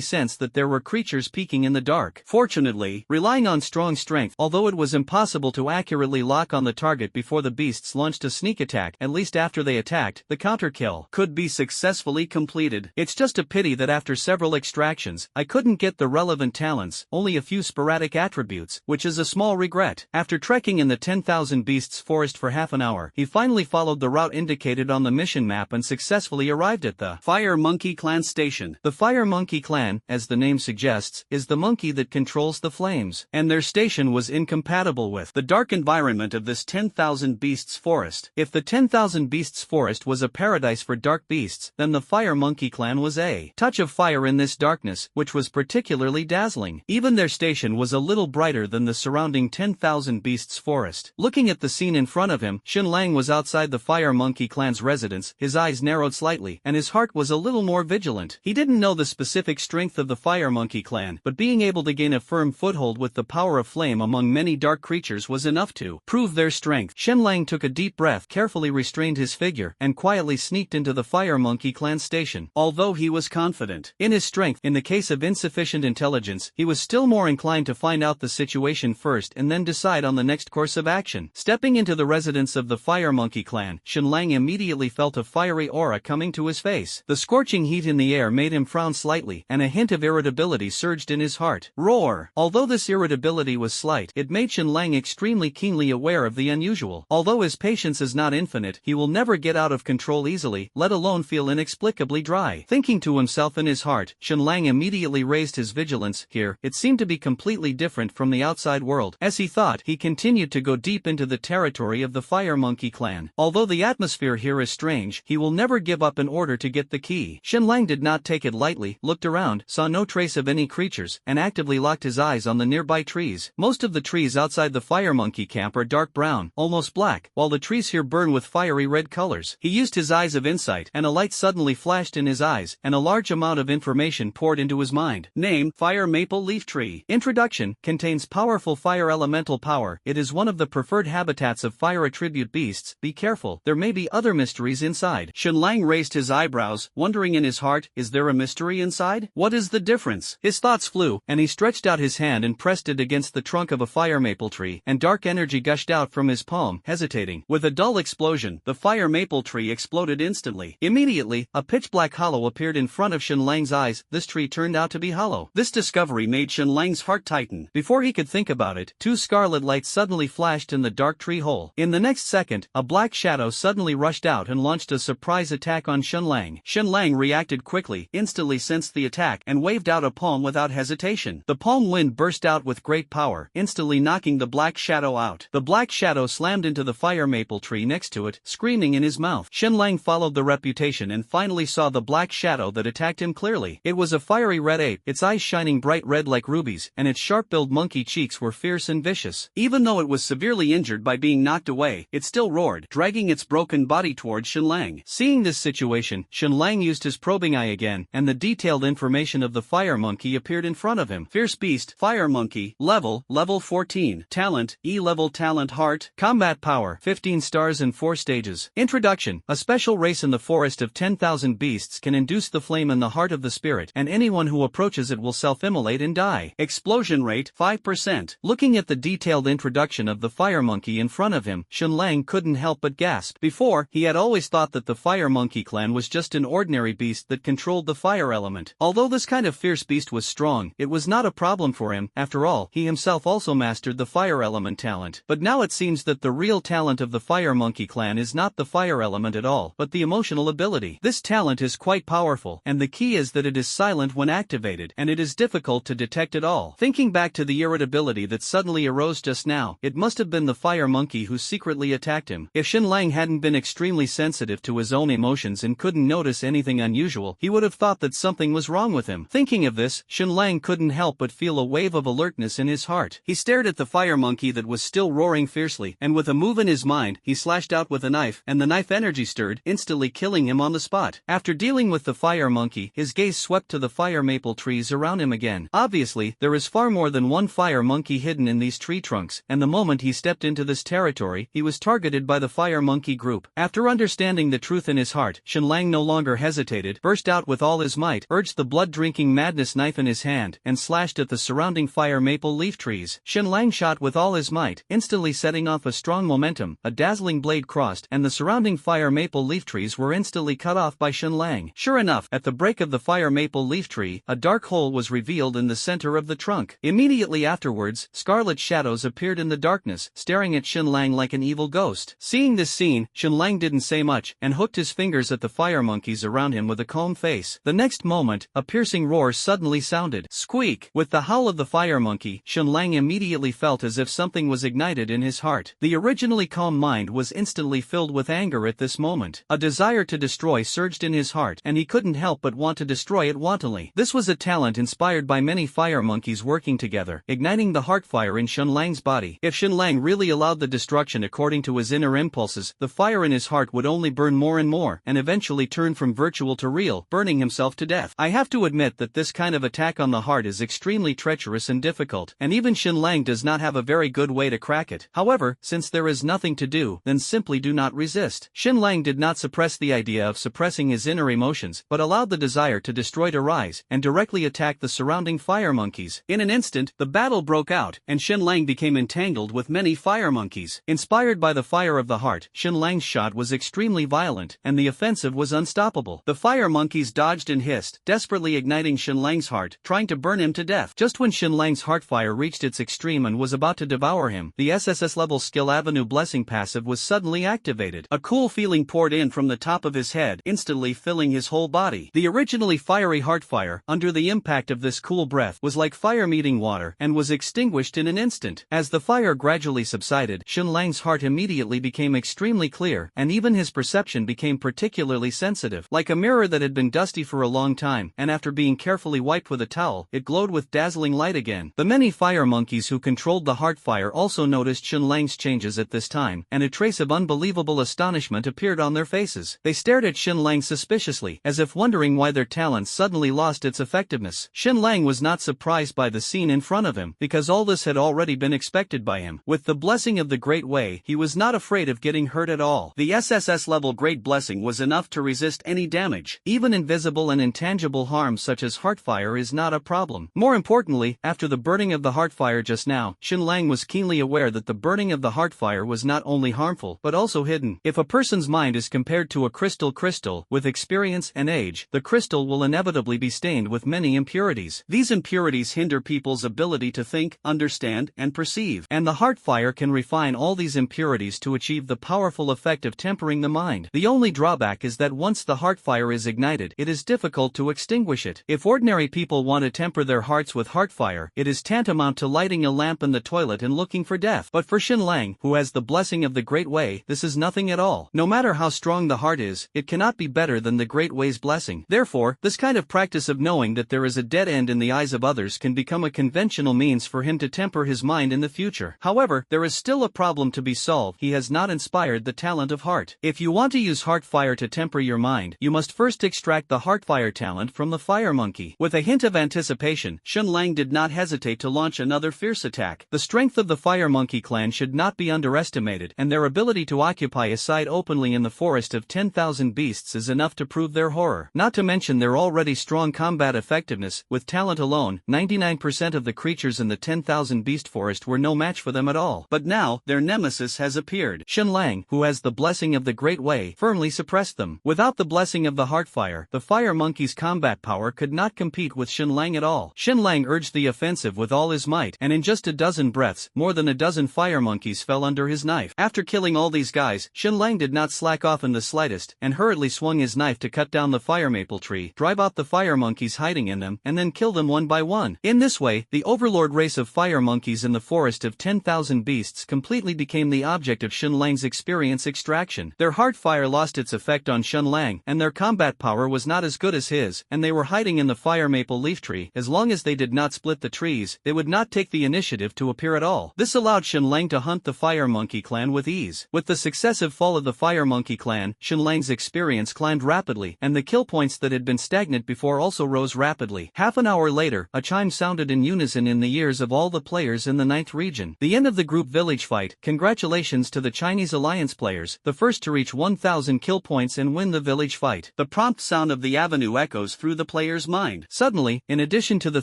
sense that there were creatures peeking in the dark. Fortunately, relying on strong strength, although it was impossible to accurately lock on the target before the beasts launched a sneak attack, at least after they attacked, the counter kill could be successfully completed. It's just a pity that after several extractions, I couldn't get the relevant talents, only a few sporadic attributes, which is a small regret. After trekking in the 10,000 beasts forest for half an hour, he finally followed the route indicated on the mission map and successfully arrived at the Fire Monkey Clan station. The Fire Monkey Clan, as the name suggests, is the monkey that controls the flames, and their station was incompatible with the dark environment of this 10,000 beasts forest. If the 10,000 beasts forest was a paradise for dark beasts, then the Fire Monkey Clan was a touch of fire in this darkness, which was particularly dazzling. Even their station was a little brighter than the surrounding 10,000 beasts forest. Looking at the scene in front of him, Shenlang was outside the Fire Monkey Clan's residence. His eyes narrowed slightly, and his heart was a little more vigilant. He didn't know the specific strength of the Fire Monkey Clan, but being able to gain a firm foothold with the power of flame among many dark creatures was enough to prove their strength. Shenlang took a deep breath, carefully restrained his figure, and quietly sneaked into the Fire Monkey Clan station. Although he was confident in his strength, in the case of insufficient intelligence, he was still more inclined to find out the situation first and then decide on the next course of action. Stepping into the residence of the Fire Monkey Clan, Shenlang immediately felt a fiery aura coming to his face. The scorching heat in the air made him frown slightly, and a hint of irritability surged in his heart. Roar! Although this irritability was slight, it made Shenlang extremely keenly aware of the unusual. Although his patience is not infinite, he will never get out of control easily, let alone feel inexplicably dry. Thinking to himself in his heart, Shenlang immediately raised his vigilance. Here, it seemed to be completely different from the outside world. As he thought, he continued to go deep into the territory of the Fire Monkey Clan. Although the atmosphere here is strange, he will never give up in order to get the key. Shenlang did not take it lightly, looked around, saw no trace of any creatures, and actively locked his eyes on the nearby trees. Most of the trees outside the fire monkey camp are dark brown, almost black, while the trees here burn with fiery red colors. He used his eyes of insight, and a light suddenly flashed in his eyes, and a large amount of information poured into his mind. Name: Fire Maple Leaf Tree. Introduction: contains powerful fire elemental power. It is one of the preferred habitats of fire attribute beasts. Be careful, there may be other mysteries inside. Shenlang raised his eyebrows, wondering in his heart, is there a mystery inside? What is the difference? His thoughts flew, and he stretched out his hand and pressed it against the trunk of a fire maple tree, and dark energy gushed out from his palm, hesitating. With a dull explosion, the fire maple tree exploded instantly. Immediately, a pitch-black hollow appeared in front of Shenlang's eyes. This tree turned out to be hollow. This discovery made Shenlang's heart tighten. Before he could think about it, two scarlet lights suddenly flashed in the dark tree hole. In the next second, a black shadow suddenly rushed out and launched a surprise attack on Shenlang. Shenlang reacted quickly, instantly sensed the attack, and waved out a palm without hesitation. The palm wind burst out with great power, instantly knocking the black shadow out. The black shadow slammed into the fire maple tree next to it, screaming in his mouth. Shenlang followed the reputation and finally saw the black shadow that attacked him clearly. It was a fiery red ape, its eyes shining bright red like rubies, and its sharp-billed monkey cheeks were fierce and vicious. Even though it was severely injured by being knocked away, it still roared, dragging its broken body towards Shenlang. Seeing this situation, Shenlang used his probing eye again, and the detailed information of the fire monkey appeared in front of him. Fierce beast, fire monkey, level 14, talent, E-level talent heart, combat power, 15 stars and 4 stages. Introduction: a special race in the forest of 10,000 beasts can induce the flame in the heart of the spirit, and anyone who approaches it will self-immolate and die. Explosion rate, 5%. Looking at the detailed introduction of the fire monkey in front of him, Shenlang couldn't help but gasp. Before, he had always thought that the fire monkey clan was just an ordinary beast that controlled the fire element. Although this kind of fierce beast was strong, it was not a problem for him. After all, he himself also mastered the fire element talent. But now it seems that the real talent of the fire monkey clan is not the fire element at all, but the emotional ability. This talent is quite powerful, and the key is that it is silent when activated, and it is difficult to detect at all. Thinking back to the irritability that suddenly arose just now, it must have been the fire monkey who secretly attacked him. If Shenlang hadn't been extremely sensitive to his own emotions and couldn't notice anything unusual, he would have thought that something was wrong with him. Thinking of this, Shenlang couldn't help but feel a wave of alertness in his heart. He stared at the fire monkey that was still roaring fiercely, and with a move in his mind, he slashed out with a knife, and the knife energy stirred, instantly killing him on the spot. After dealing with the fire monkey, his gaze swept to the fire maple trees around him again. Obviously, there is far more than one fire monkey hidden in these tree trunks, and the moment he stepped into this territory, he was targeted by the fire monkey group. After understanding the truth in his heart, Shenlang no longer hesitated, burst out with all his might, urged the blood-drinking madness knife in his hand, and slashed at the surrounding fire maple leaf trees. Shenlang shot with all his might, instantly setting off a strong momentum. A dazzling blade crossed, and the surrounding fire maple leaf trees were instantly cut off by Shenlang. Sure enough, at the break of the fire maple leaf tree, a dark hole was revealed in the center of the trunk. Immediately afterwards, scarlet shadows appeared in the darkness, staring at Shenlang like an evil ghost. Seeing this scene, Shenlang didn't say much, and hooked his fingers at the fire monkeys around him with a calm face. The next moment, a piercing roar suddenly sounded. Squeak! With the howl of the fire monkey, Shenlang immediately felt as if something was ignited in his heart. The originally calm mind was instantly filled with anger at this moment. A desire to destroy surged in his heart, and he couldn't help but want to destroy it wantonly. This was a talent inspired by many fire monkeys working together, igniting the heart fire in Shenlang's body. If Shenlang really allowed the destruction according to his inner impulses, the fire in his heart would only burn more and more, and eventually turn from virtual to real, burning himself to death. I have to admit that this kind of attack on the heart is extremely treacherous and difficult, and even Shenlang does not have a very good way to crack it. However, since there is nothing to do, then simply do not resist. Shenlang did not suppress the idea of suppressing his inner emotions, but allowed the desire to destroy to rise, and directly attack the surrounding fire monkeys. In an instant, the battle broke out, and Shenlang became entangled with many fire monkeys. Inspired by the fire of the heart, Shenlang's shot was extremely violent, and the offensive was unstoppable. The fire monkeys dodged and hissed, desperately igniting Shenlang's heart, trying to burn him to death. Just when Shenlang's heart fire reached its extreme and was about to devour him, the SSS-level skill Avenue Blessing passive was suddenly activated. A cool feeling poured in from the top of his head, instantly filling his whole body. The originally fiery heart fire, under the impact of this cool breath, was like fire meeting water, and was extinguished in an instant. As the fire gradually subsided, Shenlang's heart immediately became extremely clear, and even his perception became particularly sensitive. Like a mirror that had been dusty for a long time, and after being carefully wiped with a towel, it glowed with dazzling light again. clan. The many fire monkeys who controlled the heart fire also noticed Xinlang's changes at this time, and a trace of unbelievable astonishment appeared on their faces. They stared at Xinlang suspiciously, as if wondering why their talent suddenly lost its effectiveness. Xinlang was not surprised by the scene in front of him, because all this had already been expected by him. With the blessing of the Great Way, he was not afraid of getting hurt at all. The SSS-level Great Blessing was enough to resist any damage. Even invisible and intangible harm such as heartfire is not a problem. More importantly, after the burning of the heartfire just now, Xinlang was keenly aware that the burning of the heartfire was not only harmful, but also hidden. If a person's mind is compared to a crystal, with experience and age, the crystal will inevitably be stained with many impurities. These impurities hinder people's ability to think, understand, and perceive. And the heartfire can refine all these impurities to achieve the powerful effect of tempering the mind. The only drawback is that once the heartfire is ignited, it is difficult to extinguish it. If ordinary people want to temper their hearts with heartfire, it is tantamount to lighting a lamp in the toilet and looking for death. But for Xinlang, who has the blessing of the Great Way, this is nothing at all. No matter how strong the heart is, it cannot be better than the Great Way's blessing. Therefore, this kind of practice of knowing that there is a dead end in the eyes of others can become a conventional means for him to temper his mind in the future. However, there is still a problem to be solved. He has not inspired the talent of heart. If you want to use heartfire to temper your mind, you must first extract the heartfire talent from the fire monkey. With a hint of anticipation, Xinlang did not hesitate to launch another fierce attack. The strength of the fire monkey clan should not be underestimated, and their ability to occupy a site openly in the forest of 10,000 beasts is enough to prove their horror. Not to mention their already strong combat effectiveness. With talent alone, 99% of the creatures in the 10,000 beast forest were no match for them at all. But now, their nemesis has appeared. Xinlang, who has the blessing of the Great Way, firmly suppressed them. Without the blessing of the heartfire, the fire monkey's combat power could not compete with Xinlang at all. Xinlang urged the offensive with all his might, and in just a dozen breaths, more than a dozen fire monkeys fell under his knife. After killing all these guys, Xinlang did not slack off in the slightest, and hurriedly swung his knife to cut down the fire maple tree, drive out the fire monkeys hiding in them, and then kill them one by one. In this way, the overlord race of fire monkeys in the forest of 10,000 beasts completely became the object of Xinlang's experience extraction. Their heartfire lost its effect on Xinlang, and their combat power was not as good as his, and they were hiding in the fire maple leaf tree. As long as they did not split the trees, they would not take the initiative to appear at all. This allowed Xinlang to hunt the fire monkey clan with ease. With the successive fall of the fire monkey clan, Xinlang's experience climbed rapidly, and the kill points that had been stagnant before also rose rapidly. Half an hour later, a chime sounded in unison in the ears of all the players in the 9th region. The end of the group village fight. Congratulations to the Chinese Alliance players, the first to reach 1,000 kill points and win the village fight. The prompt sound of the avenue echoes through the player's mind. Suddenly, in addition to the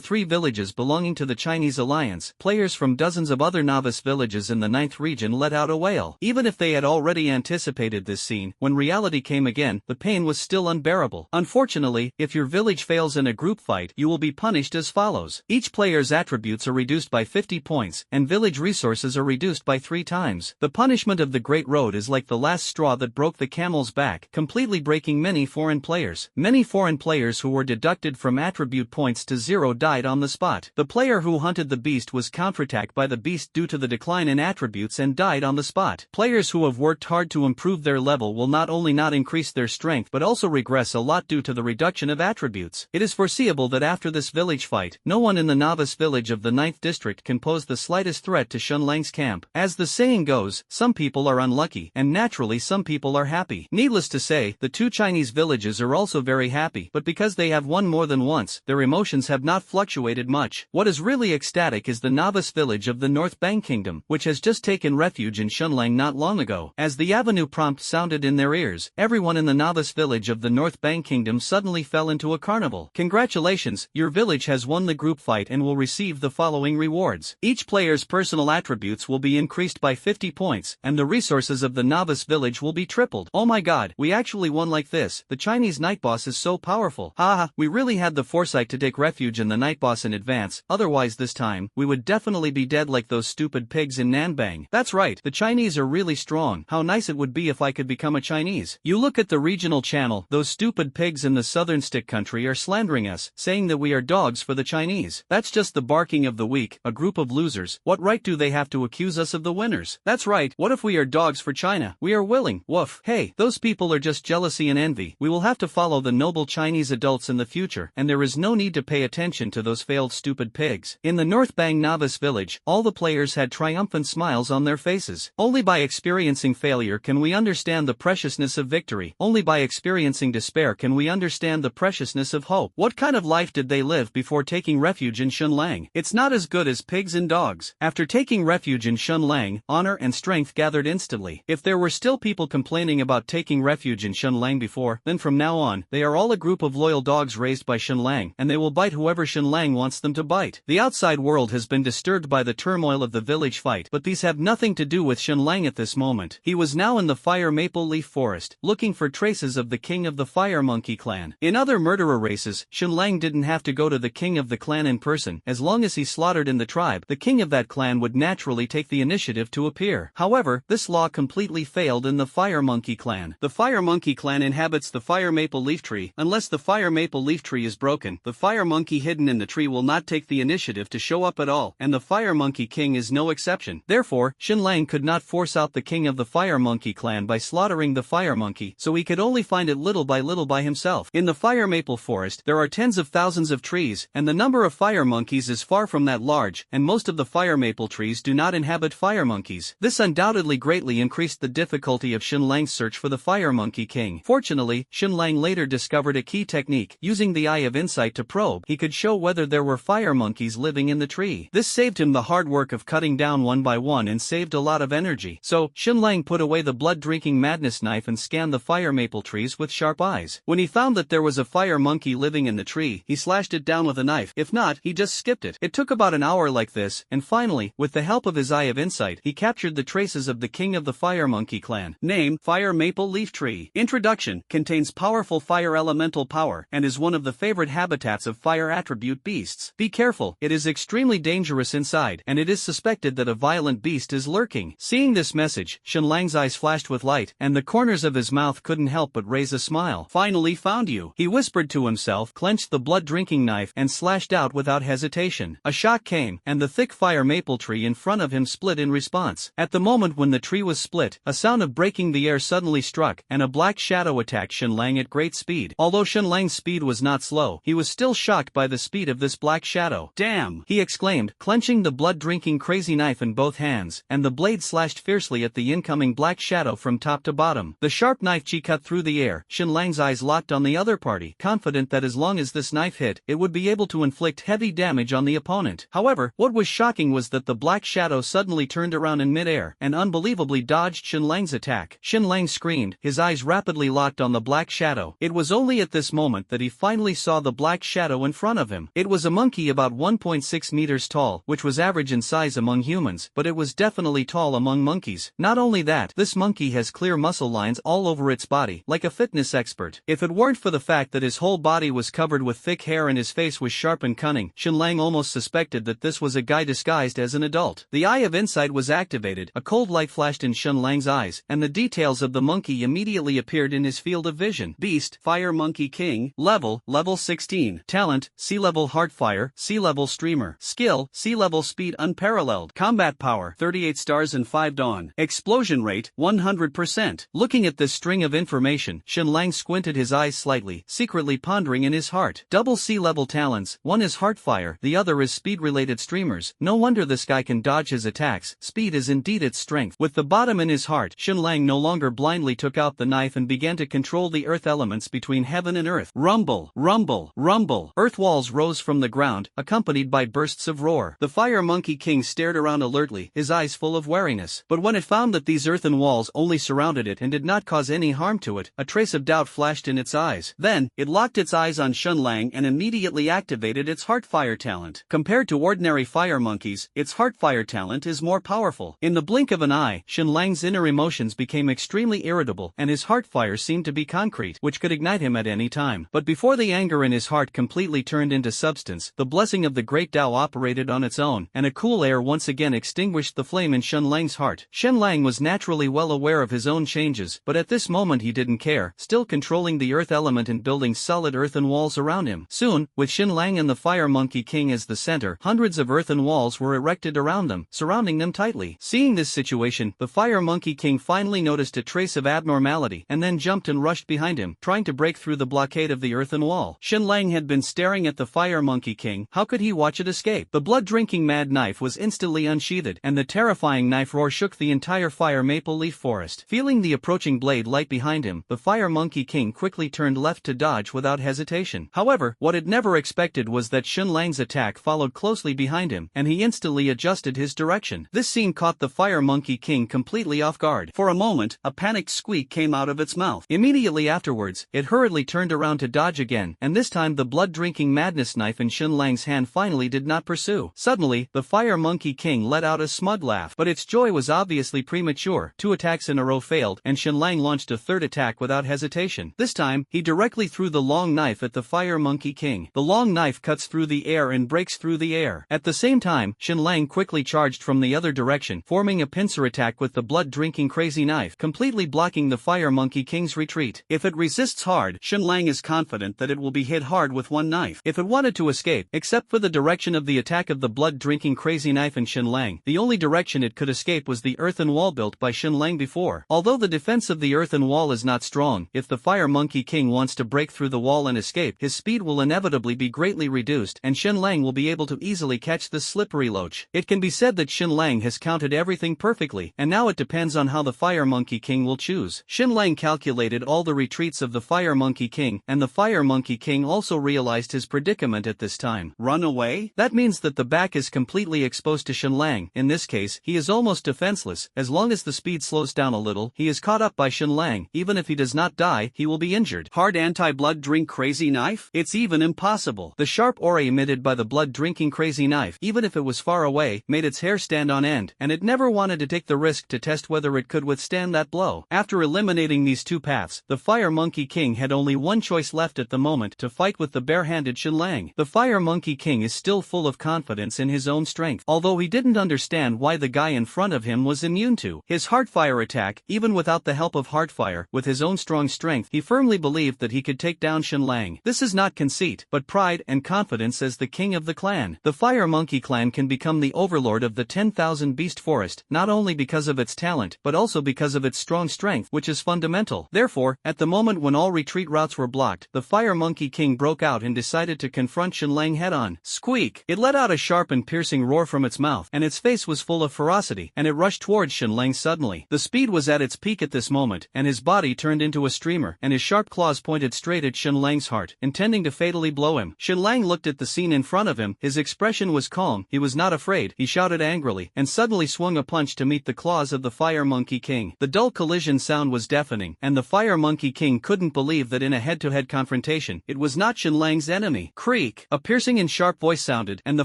3 villages belonging to the Chinese Alliance, players from dozens of other novice villages in the 9th region let out a wail. Even if they had already anticipated this scene, when reality came again, the pain was still unbearable. Unfortunately, if your village fails in a group fight, you will be punished as follows. Each player's attributes are reduced by 50 points, and village resources are reduced by 3 times. The punishment of the Great Road is like the last straw that broke the camel's back, completely breaking many foreign players. Many foreign players who were deducted from attribute points to 0 died on the spot. The player who hunted the beast was counterattacked by the beast due to the decline in attributes and died on the spot. Players who have worked hard to improve their level will not only not increase their strength but also regress a lot due to the reduction of attributes. It is foreseeable that after this village fight, no one in the novice village of the 9th district can pose the slightest threat to Xinlang's camp. As the saying goes, some people are unlucky, and naturally some people are happy. Needless to say, the 2 Chinese villages are also very happy, but because they have won more than once, their emotions have not fluctuated much. What is really ecstatic is the novice village of the North Bang Kingdom, which has just taken refuge in Xinlang not long ago. As the avenue prompt sounded in their ears, everyone in the novice village of the North Bang Kingdom suddenly fell into a carnival. Congratulations, your village has won the group fight and will receive the following rewards. Each player's personal attributes will be increased by 50 points, and the resources of the novice village will be tripled. Oh my god, we actually won like this. The Chinese night boss is so powerful. Haha, we really had the foresight to take refuge in the night boss in advance, otherwise this time, we would definitely be dead like those stupid pigs in Nanbang. That's right, the Chinese are really strong. How nice it would be if I could become a Chinese. You look at the regional channel, those stupid pigs in the southern stick country are slandering us, saying that we are dogs for the Chinese. That's just the barking of the weak, a group of losers. What right do they have to accuse us of the winners? That's right, what if we are dogs for China? We are willing. Woof. Hey, those people are just jealousy and envy. We will have to follow the noble Chinese adults in the future, and there is no need to pay attention to those failed stupid pigs. pigs. In the North Bang novice village, all the players had triumphant smiles on their faces. Only by experiencing failure can we understand the preciousness of victory. Only by experiencing despair can we understand the preciousness of hope. What kind of life did they live before taking refuge in Shunlang? It's not as good as pigs and dogs. After taking refuge in Shunlang, honor and strength gathered instantly. If there were still people complaining about taking refuge in Shunlang before, then from now on, they are all a group of loyal dogs raised by Shunlang, and they will bite whoever Shunlang wants them to bite. The outside world has been disturbed by the turmoil of the village fight, but these have nothing to do with Shunlang at this moment. He was now in the Fire Maple Leaf Forest, looking for traces of the king of the Fire Monkey clan. In other murderer races, Shunlang didn't have to go to the king of the clan in person. As long as he slaughtered in the tribe, the king of that clan would naturally take the initiative to appear. However, this law completely failed in the Fire Monkey clan. The Fire Monkey clan inhabits the Fire Maple Leaf Tree. Unless the Fire Maple Leaf Tree is broken, the Fire Monkey hidden in the tree will not take the initiative to show up at all, and the Fire Monkey King is no exception. Therefore, Shunlang could not force out the king of the Fire Monkey clan by slaughtering the Fire Monkey, so he could only find it little by himself. In the Fire Maple Forest, there are tens of thousands of trees, and the number of fire monkeys is far from that large, and most of the fire maple trees do not inhabit fire monkeys. This undoubtedly greatly increased the difficulty of Shunlang's search for the Fire Monkey King. Fortunately, Shunlang later discovered a key technique. Using the Eye of Insight to probe, he could show whether there were fire monkeys living in the tree. This saved him the hard work of cutting down one by one and saved a lot of energy. So, Shunlang put away the blood-drinking madness knife and scanned the fire maple trees with sharp eyes. When he found that there was a fire monkey living in the tree, he slashed it down with a knife. If not, he just skipped it. It took about an hour like this, and finally, with the help of his Eye of Insight, he captured the traces of the king of the Fire Monkey clan. Name: Fire Maple Leaf Tree. Introduction: contains powerful fire elemental power, and is one of the favorite habitats of fire attribute beasts. Be careful, it is extremely dangerous inside, and it is suspected that a violent beast is lurking. Seeing this message, Shunlang's eyes flashed with light, and the corners of his mouth couldn't help but raise a smile. Finally found you, he whispered to himself, clenched the blood-drinking knife, and slashed out without hesitation. A shock came, and the thick fire maple tree in front of him split in response. At the moment when the tree was split, a sound of breaking the air suddenly struck, and a black shadow attacked Shunlang at great speed. Although Shunlang's speed was not slow, he was still shocked by the speed of this black shadow. Damn! He exclaimed, clenching the blood-drinking crazy knife in both hands, and the blade slashed fiercely at the incoming black shadow from top to bottom. The sharp knife chi cut through the air. Shunlang's eyes locked on the other party, confident that as long as this knife hit, it would be able to inflict heavy damage on the opponent. However, what was shocking was that the black shadow suddenly turned around in midair, and unbelievably dodged Shunlang's attack. Shunlang screamed, his eyes rapidly locked on the black shadow. It was only at this moment that he finally saw the black shadow in front of him. It was a monkey about 1.6 meters tall, which was average in size among humans, but it was definitely tall among monkeys. Not only that, this monkey has clear muscle lines all over its body, like a fitness expert. If it weren't for the fact that his whole body was covered with thick hair and his face was sharp and cunning, Shunlang almost suspected that this was a guy disguised as an adult. The Eye of Insight was activated, a cold light flashed in Shunlang's eyes, and the details of the monkey immediately appeared in his field of vision. Beast: Fire Monkey King. Level: Level 16. Talent: Sea-level Heartfire, Sea-level Streamer. Skill: Sea-level Speed Unparalleled. Combat Power: 38 stars and 5 dawn. Explosion Rate: 100%. Looking at this string of information, Shunlang squinted his eyes slightly, secretly pondering in his heart. Double Sea-level talents, one is Heartfire, the other is speed-related streamers. No wonder this guy can dodge his attacks, speed is indeed its strength. With the bottom in his heart, Shunlang no longer blindly took out the knife and began to control the earth elements between heaven and earth. Rumble, rumble, rumble. Earth walls rose from the ground, accompanied by bursts of roar. The Fire Monkey King stared around alertly, his eyes full of wariness. But when it found that these earthen walls only surrounded it and did not cause any harm to it, a trace of doubt flashed in its eyes. Then, it locked its eyes on Shunlang and immediately activated its Heartfire talent. Compared to ordinary fire monkeys, its Heartfire talent is more powerful. In the blink of an eye, Shunlang's inner emotions became extremely irritable, and his Heartfire seemed to be concrete, which could ignite him at any time. But before the anger in his heart completely turned into substance, the blessing of the Great Tao operated on its own, and a cool air once again extinguished the flame in Shunlang's heart. Shunlang was naturally well aware of his own changes, but at this moment he didn't care, still controlling the earth element and building solid earthen walls around him. Soon, with Shunlang and the Fire Monkey King as the center, hundreds of earthen walls were erected around them, surrounding them tightly. Seeing this situation, the Fire Monkey King finally noticed a trace of abnormality and then jumped and rushed behind him, trying to break through the blockade of the earthen wall. Shunlang had been staring at the Fire Monkey King. How could he watch it escape? The blood-drinking mad knife was instantly unsheathed, and the terrifying knife roar shook the entire fire maple leaf forest. Feeling the approaching blade light behind him, the Fire Monkey King quickly turned left to dodge without hesitation. However, what it never expected was that Xun Lang's attack followed closely behind him, and he instantly adjusted his direction. This scene caught the Fire Monkey King completely off guard. For a moment, a panicked squeak came out of its mouth. Immediately afterwards, it hurriedly turned around to dodge again, and this time the blood-drinking madness knife in Xun Lang's hand finally did not pursue. Suddenly, the Fire Monkey King let out a smug laugh, but its joy was obviously premature. 2 attacks in a row failed, and Xun Lang launched a third attack without hesitation. This time, he directly threw the long knife at the Fire Monkey King. The long knife cuts through the air and breaks through the air. At the same time, Xun Lang quickly charged from the other direction, forming a pincer attack with the blood-drinking crazy knife, completely blocking the Fire Monkey King's retreat. If it resists hard, Xun Lang is confident that it will be hit hard with one knife. If it wanted to escape, except for the direction of the attack of the blood-drinking crazy knife in Xun Lang, the only direction it could escape was the earthen wall built by Xun Lang before. Although the defense of the earthen wall is not strong, if the Fire Monkey King wants to break through the wall and escape, his speed will inevitably be greatly reduced, and Xun Lang will be able to easily catch this slippery loach. It can be said that Xun Lang has counted everything perfectly, and now it depends on how the Fire Monkey King will choose. Xun Lang calculated all the retreats of the Fire Monkey King, and the Fire Monkey King also realized his predicament at this time. Run away? That means that the back is completely exposed to Xun Lang. In this case, he is almost defenseless. As long as the speed slows down a little, he is caught up by Xun Lang. Even if he does not die, he will be injured. Hard anti-blood drink crazy knife? It's even impossible. The sharp aura emitted by the blood-drinking crazy knife, even if it was far away, made its hair stand on end, and it never wanted to take the risk to test whether it could withstand that blow. After eliminating these 2 paths, the Fire Monkey King had only one choice left at the moment: to fight with the bare-handed Xun Lang. The Fire Monkey King is still full of confidence in his own strength, although he didn't understand why the guy in front of him was immune to his Heartfire attack. Even without the help of Heartfire, with his own strong strength, he firmly believed that he could take down Xun Lang. This is not conceit, but pride and confidence as the king of the clan. The Fire Monkey clan can become the overlord of the 10,000 beast forest, not only because of its talent, but also because of its strong strength, which is fundamental. Therefore, at the moment when all retreat routes were blocked, the Fire Monkey King broke out and decided to confront Xun Lang head-on. Squeak! It let out a sharp and piercing roar from its mouth, and its face was full of ferocity, and it rushed towards Xun Lang suddenly. The speed was at its peak at this moment, and his body turned into a streamer, and his sharp claws pointed straight at Xun Lang's heart, intending to fatally blow him. Xun Lang looked at the scene in front of him. His expression was calm, he was not afraid. He shouted angrily, and suddenly swung a punch to meet the claws of the Fire Monkey King. The dull collision sound was deafening, and the Fire Monkey King couldn't believe that in a head-to-head confrontation, it was not Xun Lang's enemy. Creak! A piercing and sharp voice sounded, and the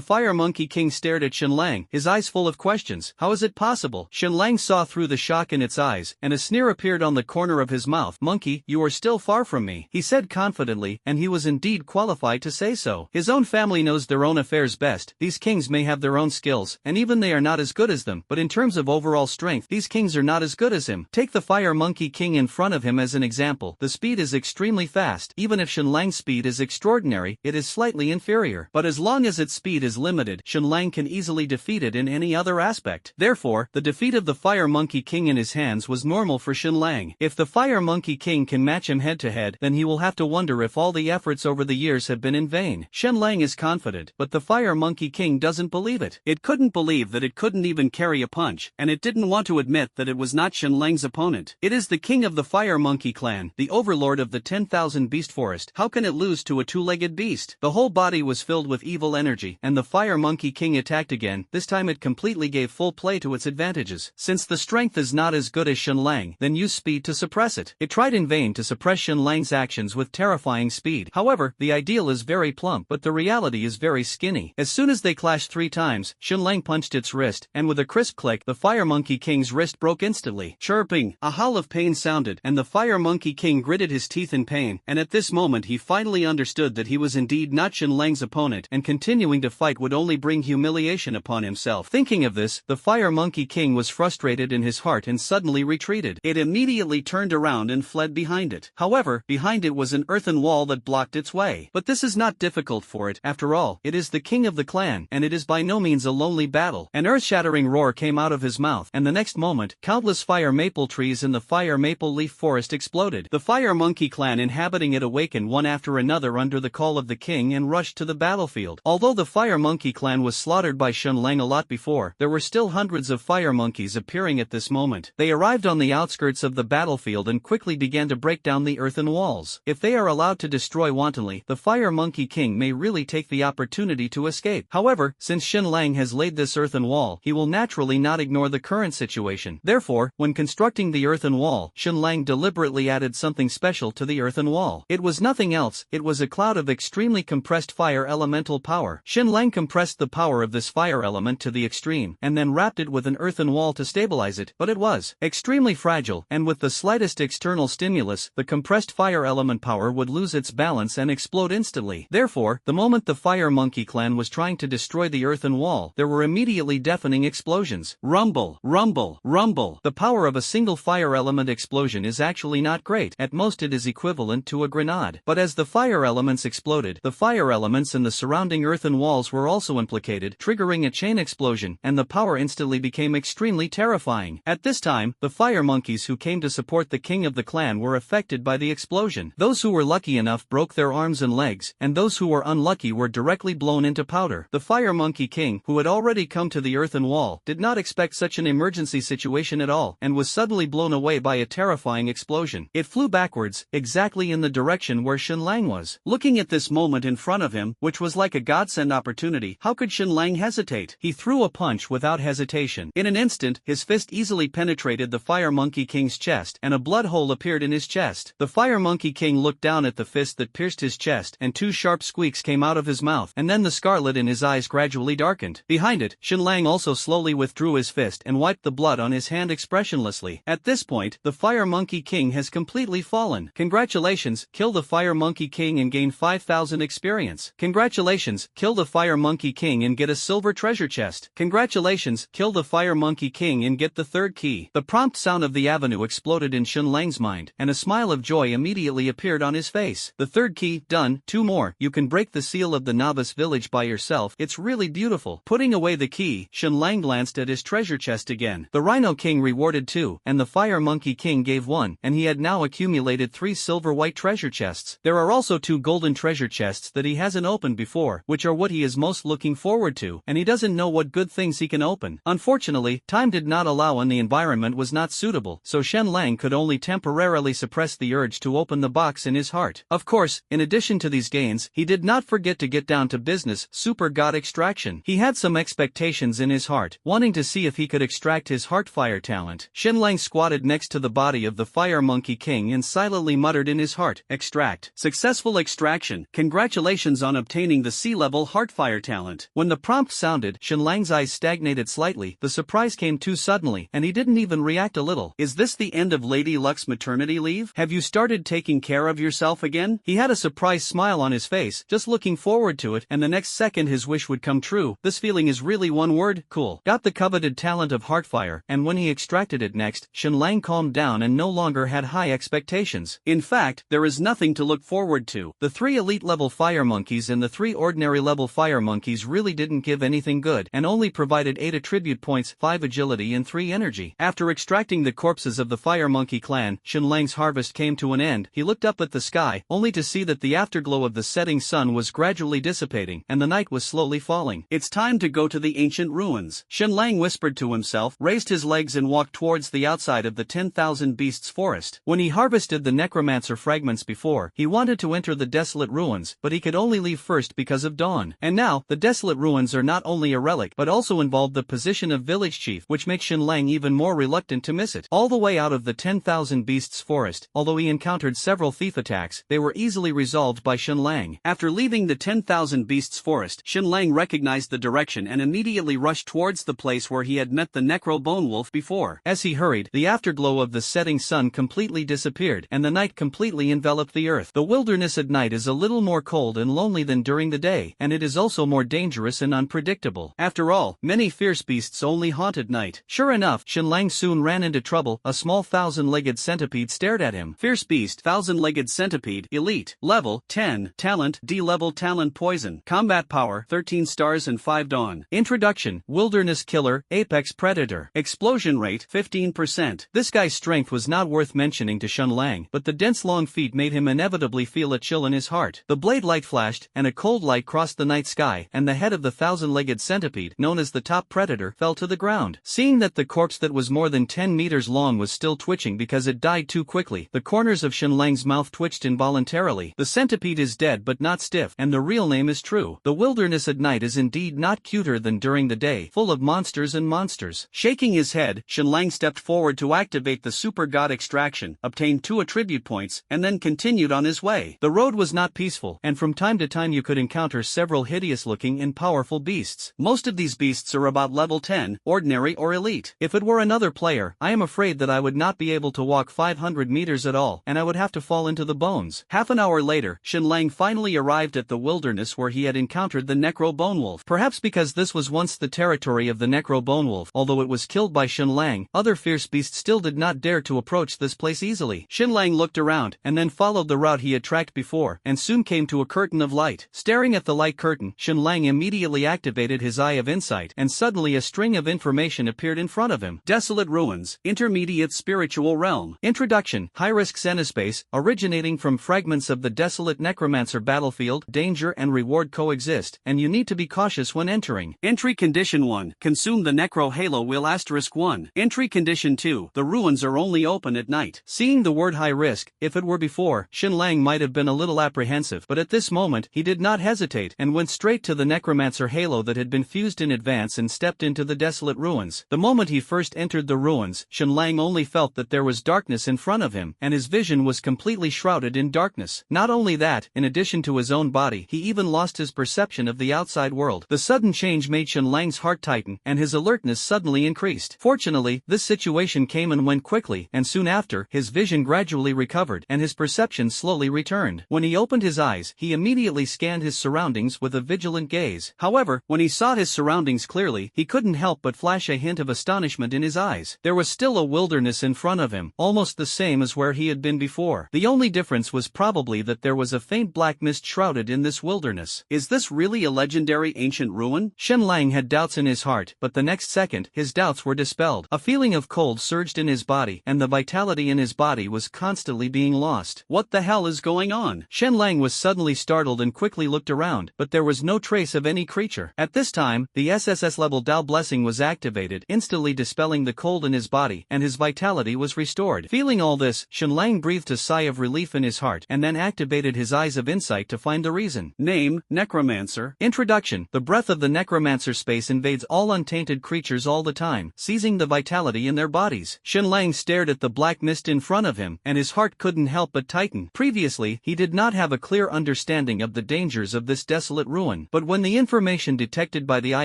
Fire Monkey King stared at Xun Lang, his eyes full of questions. How is it possible? Xun Lang saw through the shock in its eyes, and a sneer appeared on the corner of his mouth. Monkey, you are still far from me, he said confidently, and he was indeed qualified to say so. His own family knows their own affairs best. These kings may have their own skills, and even they are not as good as them, but in terms of overall strength, these kings are not as good as him. Take the Fire Monkey King in front of him as an example. The speed is extremely fast. Even if Xun Lang's speed is extraordinary, it is slightly inferior. But as long as its speed is limited, Xun Lang can easily defeat it in any other aspect. Therefore, the defeat of the Fire Monkey King in his hands was normal for Xun Lang. If the Fire Monkey King can match him head-to-head, then he will have to wonder if all the efforts over the years have been in vain. Xun Lang is confident, but the Fire Monkey King doesn't believe it. It couldn't believe that it couldn't even carry a punch, and it didn't want to admit that it was not Xun Lang's opponent. It is the king of the Fire Monkey clan, the overlord of the 10,000 beast forest. How can it lose to a two-legged beast? The whole body was filled with evil energy, and the Fire Monkey King attacked again. This time it completely gave full play to its advantages. Since the strength is not as good as Xun Lang, then use speed to suppress it. It tried in vain to suppress Xun Lang's actions with terrifying speed. However, the ideal is very plump, but the reality is very skinny. As soon as they clashed 3 times, Xun Lang punched its wrist, and with a crisp click, the Fire Monkey King's wrist broke instantly. Chirping, a howl of pain sounded, and the Fire Monkey King gritted his teeth in pain, and at this moment he finally understood that he was indeed not Xun Lang's opponent, and continuing to fight would only bring humiliation upon himself. Thinking of this, the Fire Monkey King was frustrated in his heart and suddenly retreated. It immediately turned around and fled behind it. However, behind it was an earthen wall that blocked its way. But this is not difficult for it. After all, it is the king of the clan, and it is by no means a lonely battle. An earth-shattering roar came out of his mouth, and the next moment, countless fire maple trees in the fire maple leaf forest exploded. The Fire Monkey clan inhabiting it awakened one after another under the call of the king and rushed to the battlefield. battlefield. Although the Fire Monkey clan was slaughtered by Shen Lang a lot before, there were still hundreds of fire monkeys appearing at this moment. They arrived on the outskirts of the battlefield and quickly began to break down the earthen walls. If they are allowed to destroy wantonly, the Fire Monkey King may really take the opportunity to escape. However, since Shen Lang has laid this earthen wall, he will naturally not ignore the current situation. Therefore, when constructing the earthen wall, Shen Lang deliberately added something special to the earthen wall. It was nothing else, it was a cloud of extremely compressed fire elemental power. Shen Lang compressed the power of this fire element to the extreme, and then wrapped it with an earthen wall to stabilize it, but it was extremely fragile, and with the slightest external stimulus, the compressed fire element power would lose its balance and explode instantly. Therefore, the moment the Fire Monkey clan was trying to destroy the earthen wall, there were immediately deafening explosions. Rumble, rumble, rumble. The power of a single fire element explosion is actually not great. At most it is equivalent to a grenade. But as the fire elements exploded, the fire elements in the surrounding earthen walls were also implicated, triggering a chain explosion, and the power instantly became extremely terrifying. At this time, the fire monkeys who came to support the king of the clan were affected by the explosion. Those who were lucky enough broke their arms and legs, and those who were unlucky were directly blown into powder. The Fire Monkey King, who had already come to the earthen wall, did not expect such an emergency situation at all, and was suddenly blown away by a terrifying explosion. It flew backwards, exactly in the direction where Shen Lang was. Looking at this moment in front of him, which was like a godsend opportunity, how could Shen Lang hesitate? He threw a punch without hesitation. In an instant, his fist easily penetrated the Fire Monkey King's chest, and a blood hole appeared in his chest. The Fire Monkey King looked down at the fist that pierced his chest, and two sharp squeaks came out of his mouth, and then the scarlet in his eyes gradually darkened. Behind it, Shen Lang also slowly withdrew his fist and wiped the blood on his hand expressionlessly. At this point, the Fire Monkey King has completely fallen. Congratulations, kill the Fire Monkey King and gain 5,000 experience. Congratulations, kill the Fire Monkey King and get a silver treasure chest. Congratulations, kill the Fire Monkey King and get the third key. The prompt sound of the avenue exploded in Shen Lang's mind, and a smile of joy immediately appeared on his face. The third key, done. Two more. You can break the seal of the novice village by yourself. It's really beautiful. Putting away the key, Shen Lang glanced at his treasure chest again. The Rhino King rewarded 2, and the Fire Monkey King gave 1, and he had now accumulated 3 silver white treasure chests. There are also 2 golden treasure chests that he hasn't opened before, which are what he is most looking forward to, and he doesn't know what good things he can open. Unfortunately, time did not allow and the environment was not suitable, so Shen Lang could only temporarily suppress the urge to open the box in his heart. Of course, in addition to these gains, he did not forget to get down to business, super god extraction. He had some expectations in his heart, wanting to see if he could extract his heart fire talent. Shen Lang squatted next to the body of the Fire Monkey King and silently muttered in his heart, extract. Successful extraction. Congratulations on obtaining the C-level heart fire talent. When the prompt sounded, Shen Lang's eyes stagnated slightly. The surprise came too suddenly, and he didn't even react a little. Is this the end of Lady Luck's maternity leave? Have you started taking care of yourself again? He had a surprised smile on his face, just looking forward to it, and the next second his wish would come true. This feeling is really one word, cool. Got the coveted talent of Heartfire, and when he extracted it next, Shen Lang calmed down and no longer had high expectations. In fact, there is nothing to look forward to. The 3 elite level fire monkeys and the 3 ordinary level fire monkeys really didn't give anything good, and only provided 8 attribute points, 5 agility and 3 energy. After extracting the corpses of the Fire Monkey clan, Shen Lang's harvest came to an end. He looked up at the sky, only to see that the afterglow of the setting sun was gradually dissipating, and the night was slowly falling. It's time to go to the ancient ruins. Shen Lang whispered to himself, raised his legs and walked towards the outside of the 10,000 Beasts forest. When he harvested the necromancer fragments before, he wanted to enter the desolate ruins, but he could only leave first because of dawn. And now, the desolate ruins are not only a relic, but also involve the position of village chief, which makes Shen Lang even more reluctant to miss it. All the way out of the 10,000 Beasts forest, although he encountered several thief attacks, they were easily resolved by Shen Lang. After leaving the 10,000 Beasts forest, Shen Lang recognized the direction and immediately rushed towards the place where he had met the Necro Bone Wolf before. As he hurried, the afterglow of the setting sun completely disappeared, and the night completely enveloped the earth. The wilderness at night is a little more cold and lonely than during the day, and it is also more dangerous and unpredictable. After all, many fierce beasts only haunt at night. Sure enough, Shen Lang soon ran into trouble. A small 1,000-legged centipede stared at him. Fierce beast, 1,000-legged centipede, elite, level 10, talent D-level talent poison, combat power 13 stars and 5 dawn. Introduction: wilderness killer, apex predator, explosion rate 15%. This guy's strength was not worth mentioning to Shen Lang, but the dense long feet made him inevitably feel a chill in his heart. The blade light flashed, and a cold light crossed the night sky, and the head of the thousand-legged centipede, known as the top predator, fell to the ground. Seeing that the corpse that was more than 10 meters long was still twitching because it died too quickly, the corners of Shenlang's mouth twitched involuntarily. The centipede is dead but not stiff, and the real name is true. The wilderness at night is indeed not cuter than during the day, full of monsters and monsters. Shaking his head, Shenlang stepped forward to activate the super god extraction, obtained 2 attribute points, and then continued on his way. The road was not peaceful, and from time to time you could encounter several hideous-looking and powerful beasts. Most of these beasts are about level 10, ordinary or elite. If it were another player, I am afraid that I would not be able to walk 500 meters at all, and I would have to fall into the bones. Half an hour later, Shenlang finally arrived at the wilderness where he had encountered the Necro Bone Wolf. Perhaps because this was once the territory of the Necro Bone Wolf, although it was killed by Shenlang, other fierce beasts still did not dare to approach this place easily. Shenlang looked around, and then followed the route he had tracked before, and soon came to a curtain of light. Staring at the light curtain, Shenlang immediately activated his Eye of Insight, and suddenly a string of information appeared in front of him. Desolate Ruins, Intermediate Spiritual Realm. Introduction: high-risk xenospace, originating from fragments of the desolate necromancer battlefield. Danger and reward coexist, and you need to be cautious when entering. Entry Condition 1. Consume the Necro Halo Will *1. Entry Condition 2. The ruins are only open at night. Seeing the word high risk, if it were before, Shenlang might have been a little apprehensive, but at this moment, he did not hesitate, and went straight to the necromancer halo that had been fused in advance and stepped into the desolate ruins. The moment he first entered the ruins, Shenlang only felt that there was darkness in front of him, and his vision was completely shrouded in darkness. Not only that, in addition to his own body, he even lost his perception of the outside world. The sudden change made Shenlang's heart tighten, and his alertness suddenly increased. Fortunately, this situation came and went quickly, and soon after, his vision gradually recovered, and his perception slowly returned. When he opened his eyes, he immediately scanned his surroundings with a vigilant gaze. However, when he saw his surroundings clearly, he couldn't help but flash a hint of astonishment in his eyes. There was still a wilderness in front of him, almost the same as where he had been before. The only difference was probably that there was a faint black mist shrouded in this wilderness. Is this really a legendary ancient ruin? Shenlang had doubts in his heart, but the next second, his doubts were dispelled. A feeling of cold surged in his body, and the vitality in his body was constantly being lost. What the hell is going on? Shenlang was suddenly startled and quickly looked around, but there was no trace of any creature. At this time, the SSS-level Dao blessing was activated, instantly dispelling the cold in his body, and his vitality was restored. Feeling all this, Shenlang breathed a sigh of relief in his heart, and then activated his Eyes of Insight to find the reason. Name: Necromancer. Introduction: the breath of the necromancer space invades all untainted creatures all the time, seizing the vitality in their bodies. Shenlang stared at the black mist in front of him, and his heart couldn't help but tighten. Previously, he did not have a clear understanding of the dangers of this desolate ruin, but when the information detected by the Eye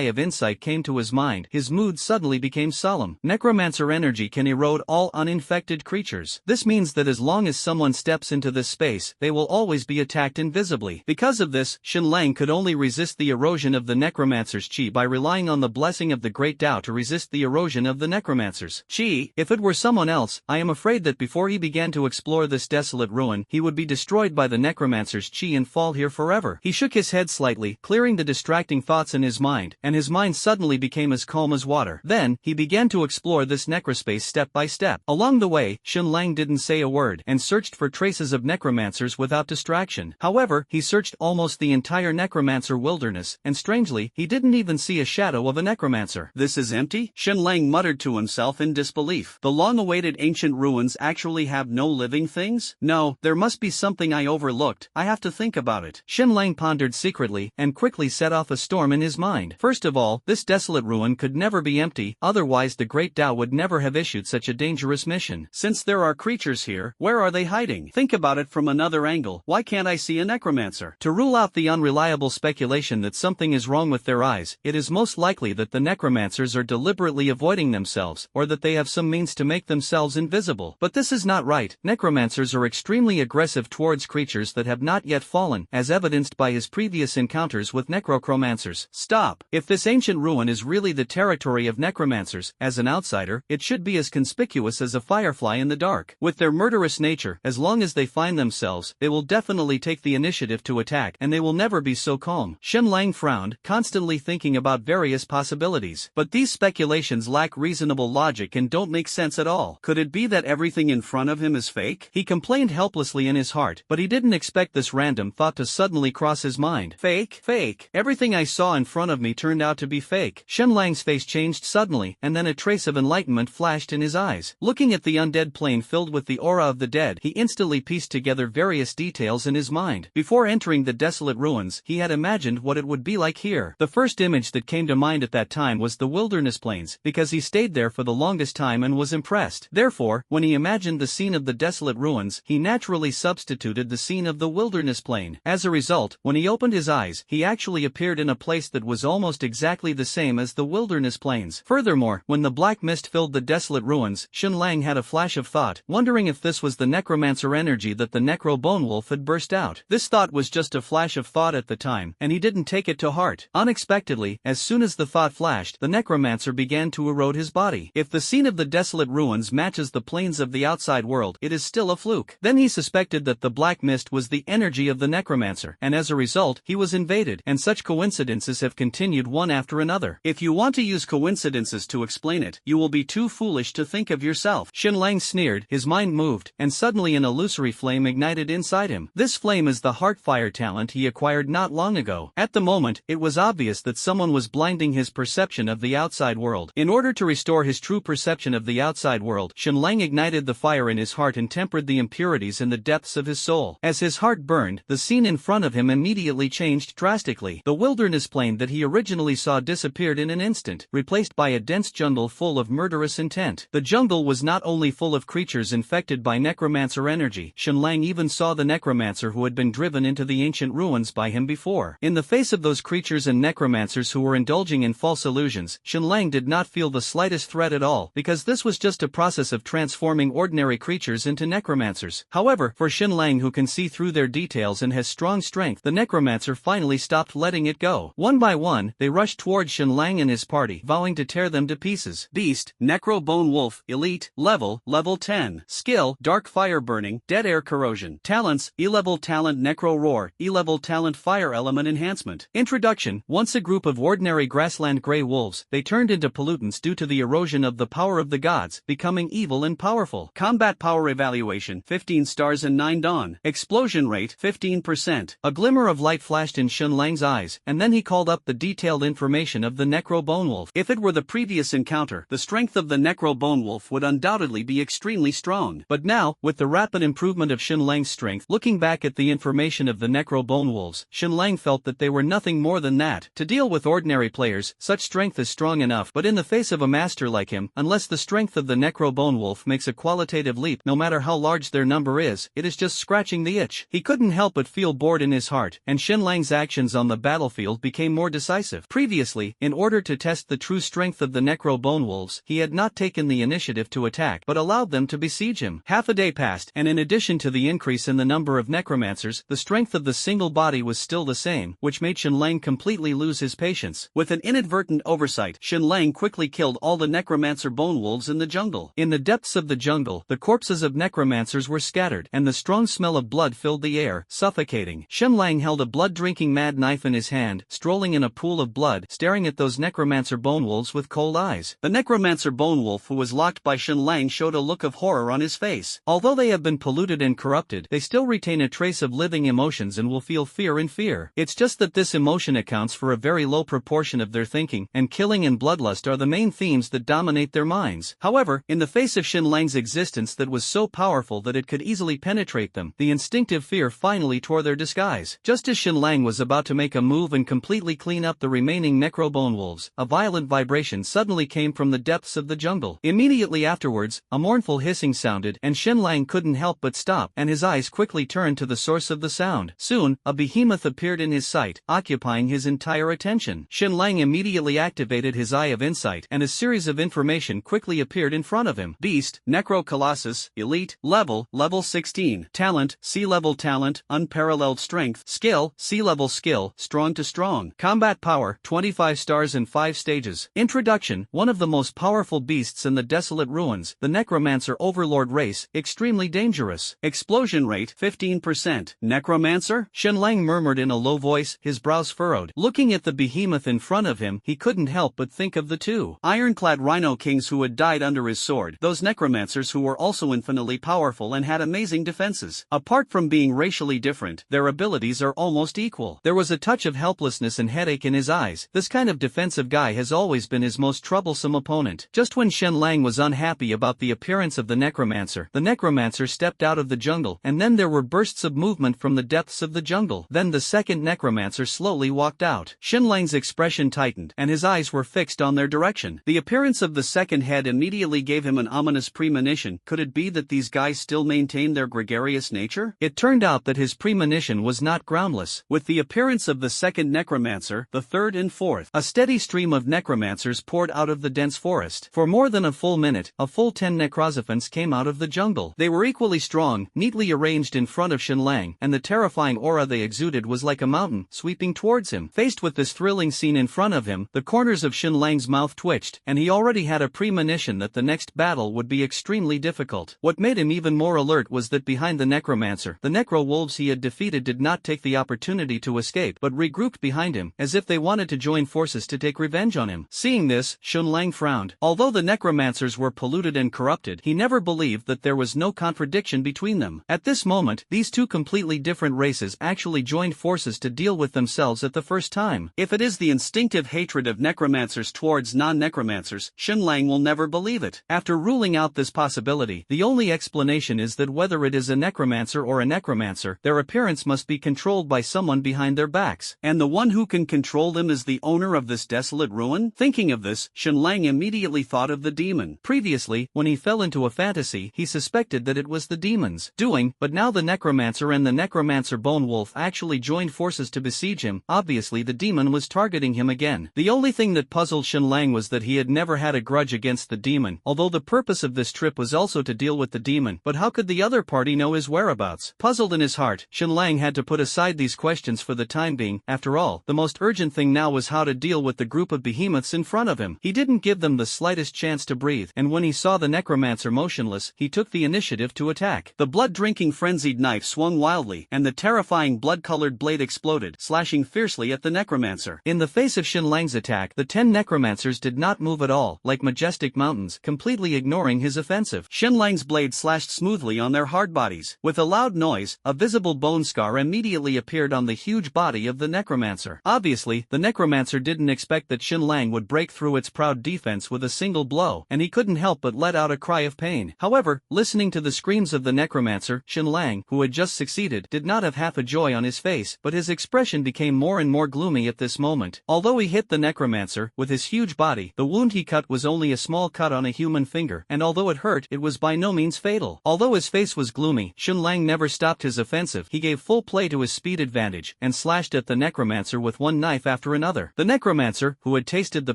of Insight came to his mind, his mood suddenly became solemn. Necromancer energy can erode all uninfected creatures. This means that as long as someone steps into this space, they will always be attacked invisibly. Because of this, Shenlang could only resist the erosion of the necromancer's chi by relying on the blessing of the Great Tao to resist the erosion of the necromancer's chi. If it were someone else, I am afraid that before he began to explore this desolate ruin, he would be destroyed by the necromancer's chi and fall here forever. He shook his head slightly, clearing the distracting thoughts in his mind, and his mind suddenly became as calm as water. Then, he began to explore this necrospace step by step. Along the way, Shenlang didn't say a word, and searched for traces of necromancers without distraction. However, he searched almost the entire necromancer wilderness, and strangely, he didn't even see a shadow of a necromancer. This is empty? Shenlang muttered to himself in disbelief. The long-awaited ancient ruins actually have no living things? No, there must be something I overlooked. I have to think about it. Shenlang pondered secretly, and quickly set off a storm in his mind. First of all, this desolate ruin could never be empty, otherwise the Great Tao would never have issued such a dangerous mission. Since there are creatures here, where are they hiding? Think about it from another angle. Why can't I see a necromancer? To rule out the unreliable speculation that something is wrong with their eyes, it is most likely that the necromancers are deliberately avoiding themselves, or that they have some means to make themselves invisible. But this is not right. Necromancers are extremely aggressive towards creatures that have not yet fallen, as evidenced by his previous encounters with necrochromancers. Stop! If this ancient ruin is really the territory of necromancers, as an outsider, it should be as conspicuous as a firefly in the dark. With their murderous nature, as long as they find themselves, they will definitely take the initiative to attack, and they will never be so calm. Shenlang frowned, constantly thinking about various possibilities. But these speculations lack reasonable logic and don't make sense at all. Could it be that everything in front of him is fake? He complained helplessly in his heart, but he didn't expect this random thought to suddenly cross his his mind. Fake, fake. Everything I saw in front of me turned out to be fake. Shenlang's face changed suddenly, and then a trace of enlightenment flashed in his eyes. Looking at the undead plane filled with the aura of the dead, he instantly pieced together various details in his mind. Before entering the desolate ruins, he had imagined what it would be like here. The first image that came to mind at that time was the wilderness plains, because he stayed there for the longest time and was impressed. Therefore, when he imagined the scene of the desolate ruins, he naturally substituted the scene of the wilderness plain. As a result, when he opened his eyes, he actually appeared in a place that was almost exactly the same as the wilderness plains. Furthermore, when the black mist filled the desolate ruins, Shenlang had a flash of thought, wondering if this was the necromancer energy that the necro bone wolf had burst out. This thought was just a flash of thought at the time, and he didn't take it to heart. Unexpectedly, as soon as the thought flashed, the necromancer began to erode his body. If the scene of the desolate ruins matches the plains of the outside world, it is still a fluke. Then he suspected that the black mist was the energy of the necromancer, and as a result, he was invaded, and such coincidences have continued one after another. If you want to use coincidences to explain it, you will be too foolish to think of yourself. Shenlang sneered, his mind moved, and suddenly an illusory flame ignited inside him. This flame is the heartfire talent he acquired not long ago. At the moment, it was obvious that someone was blinding his perception of the outside world. In order to restore his true perception of the outside world, Shenlang ignited the fire in his heart and tempered the impurities in the depths of his soul. As his heart burned, the scene in front of him immediately changed drastically. The wilderness plain that he originally saw disappeared in an instant, replaced by a dense jungle full of murderous intent. The jungle was not only full of creatures infected by necromancer energy, Shenlang even saw the necromancer who had been driven into the ancient ruins by him before. In the face of those creatures and necromancers who were indulging in false illusions, Shenlang did not feel the slightest threat at all, because this was just a process of transforming ordinary creatures into necromancers. However, for Shenlang, who can see through their details and has strong strength, the necromancer finally stopped letting it go. One by one, they rushed towards Shenlang and his party, vowing to tear them to pieces. Beast, Necro Bone Wolf, Elite, Level 10. Skill, Dark Fire Burning, Dead Air Corrosion. Talents, E-Level Talent Necro Roar, E-Level Talent Fire Element Enhancement. Introduction. Once a group of ordinary grassland grey wolves, they turned into pollutants due to the erosion of the power of the gods, becoming evil and powerful. Combat Power Evaluation, 15 stars and 9 dawn. Explosion Rate, 15%. A glimmer of light flashed in Shenlang's eyes, and then he called up the detailed information of the Necro Bone Wolf. If it were the previous encounter, the strength of the Necro Bone Wolf would undoubtedly be extremely strong. But now, with the rapid improvement of Shenlang's strength, looking back at the information of the Necro Bone Wolves, Shenlang felt that they were nothing more than that. To deal with ordinary players, such strength is strong enough, but in the face of a master like him, unless the strength of the Necro Bone Wolf makes a qualitative leap, no matter how large their number is, it is just scratching the itch. He couldn't help but feel bored in his heart, and Shenlang's actions on the battlefield became more decisive. Previously, in order to test the true strength of the Necro Bone Wolves, he had not taken the initiative to attack, but allowed them to besiege him. Half a day passed, and in addition to the increase in the number of necromancers, the strength of the single body was still the same, which made Shenlang completely lose his patience. With an inadvertent oversight, Shenlang quickly killed all the necromancer bone wolves in the jungle. In the depths of the jungle, the corpses of necromancers were scattered, and the strong smell of blood filled the air, suffocating. Shenlang held a blood-drinking mad knife in his hand, strolling in a pool of blood, staring at those necromancer bone wolves with cold eyes. The necromancer bone wolf who was locked by Shenlang showed a look of horror on his face. Although they have been polluted and corrupted, they still retain a trace of living emotions and will feel fear and fear. It's just that this emotion accounts for a very low proportion of their thinking, and killing and bloodlust are the main themes that dominate their minds. However, in the face of Shenlang's existence that was so powerful that it could easily penetrate them, the instinctive fear finally tore their disguise. Just as Shenlang was about to make a move and completely clean up the remaining necro bone wolves, a violent vibration suddenly came from the depths of the jungle. Immediately afterwards, a mournful hissing sounded, and Shenlang couldn't help but stop, and his eyes quickly turned to the source of the sound. Soon, a behemoth appeared in his sight, occupying his entire attention. Shenlang immediately activated his Eye of Insight, and a series of information quickly appeared in front of him. Beast, Necro Colossus, Elite, Level 16. Talent, C-Level Talent, Unparalleled Strength. Skill, C-Level Skill, Strong to Strong. Combat Power, 25 stars and 5 stages. Introduction. One of the most powerful beasts in the desolate ruins, the Necromancer Overlord race, extremely dangerous. Explosion Rate, 15%. Necromancer? Shenlang murmured in a low voice, his brows furrowed. Looking at the behemoth in front of him, he couldn't help but think of the two ironclad rhino kings who had died under his sword, those necromancers who were also infinitely powerful and had amazing defenses. Apart from being racially different, their abilities are almost equal. There was a touch of helplessness and headache in his eyes. This kind of defensive guy has always been his most troublesome opponent. Just when Shen Lang was unhappy about the appearance of the necromancer stepped out of the jungle, and then there were bursts of movement from the depths of the jungle. Then the second necromancer slowly walked out. Shen Lang's expression tightened, and his eyes were fixed on their direction. The appearance of the second head immediately gave him an ominous premonition. Could it be that these guys still maintained their gregarious nature? It turned out that his premonition was not groundless. With the appearance of the second necromancer, the third and fourth, a steady stream of necromancers poured out of the dense forest. For more than a full minute, a full 10 necrozophants came out of the jungle. They were equally strong, neatly arranged in front of Shen Lang, and the terrifying aura they exuded was like a mountain sweeping towards him. Faced with this thrilling scene in front of him, the corners of Shen Lang's mouth twitched, and he already had a premonition that the next battle would be extremely difficult. What made him even more alert was that behind the necromancer, the necro-wolves he had defeated did not take the opportunity to escape but regrouped behind him, as if they wanted to join forces to take revenge on him. Seeing this, Shen Lang frowned. Although the necromancers were polluted and corrupted, he never believed that there was no contradiction between them. At this moment, these two completely different races actually joined forces to deal with themselves at the first time. If it is the instinctive hatred of necromancers towards non-necromancers, Shen Lang will never believe it. After ruling out this possibility, the only explanation is that whether it is a necromancer or a necromancer, their appearance must be controlled by someone behind their backs. And the one who can control them is the owner of this desolate ruin? Thinking of this, Shen Lang immediately thought of the demon. Previously, when he fell into a fantasy, he suspected that it was the demon's doing, but now the necromancer and the necromancer bone wolf actually joined forces to besiege him. Obviously the demon was targeting him again. The only thing that puzzled Shen Lang was that he had never had a grudge against the demon, although the purpose of this trip was also to deal with the demon. But how could the other party know his whereabouts? Puzzled in his heart, Shen Lang had to put aside these questions for the time being. After all, the most urgent thing now was how to deal with the group of behemoths in front of him. He didn't give them the slightest chance to breathe, and when he saw the necromancer motionless, he took the initiative to attack. The blood-drinking frenzied knife swung wildly, and the terrifying blood-colored blade exploded, slashing fiercely at the necromancer. In the face of Shen Lang's attack, the 10 necromancers did not move at all, like majestic mountains, completely ignoring his offensive. Shen Lang's blade slashed smoothly on their hard bodies. With a loud noise, a visible bone scar immediately appeared on the huge body of the necromancer. Obviously, the necromancer didn't expect that Shen Lang would break through its proud defense with a single blow, and he couldn't help but let out a cry of pain. However, listening to the screams of the necromancer, Shen Lang, who had just succeeded, did not have half a joy on his face, but his expression became more and more gloomy at this moment. Although he hit the necromancer with his huge body, the wound he cut was only a small cut on a human finger, and although it hurt, it was by no means fatal. Although his face was gloomy, Shen Lang never stopped his offensive. He gave full play to his speed advantage, and slashed at the necromancer with one knife after another. The necromancer, who had tasted the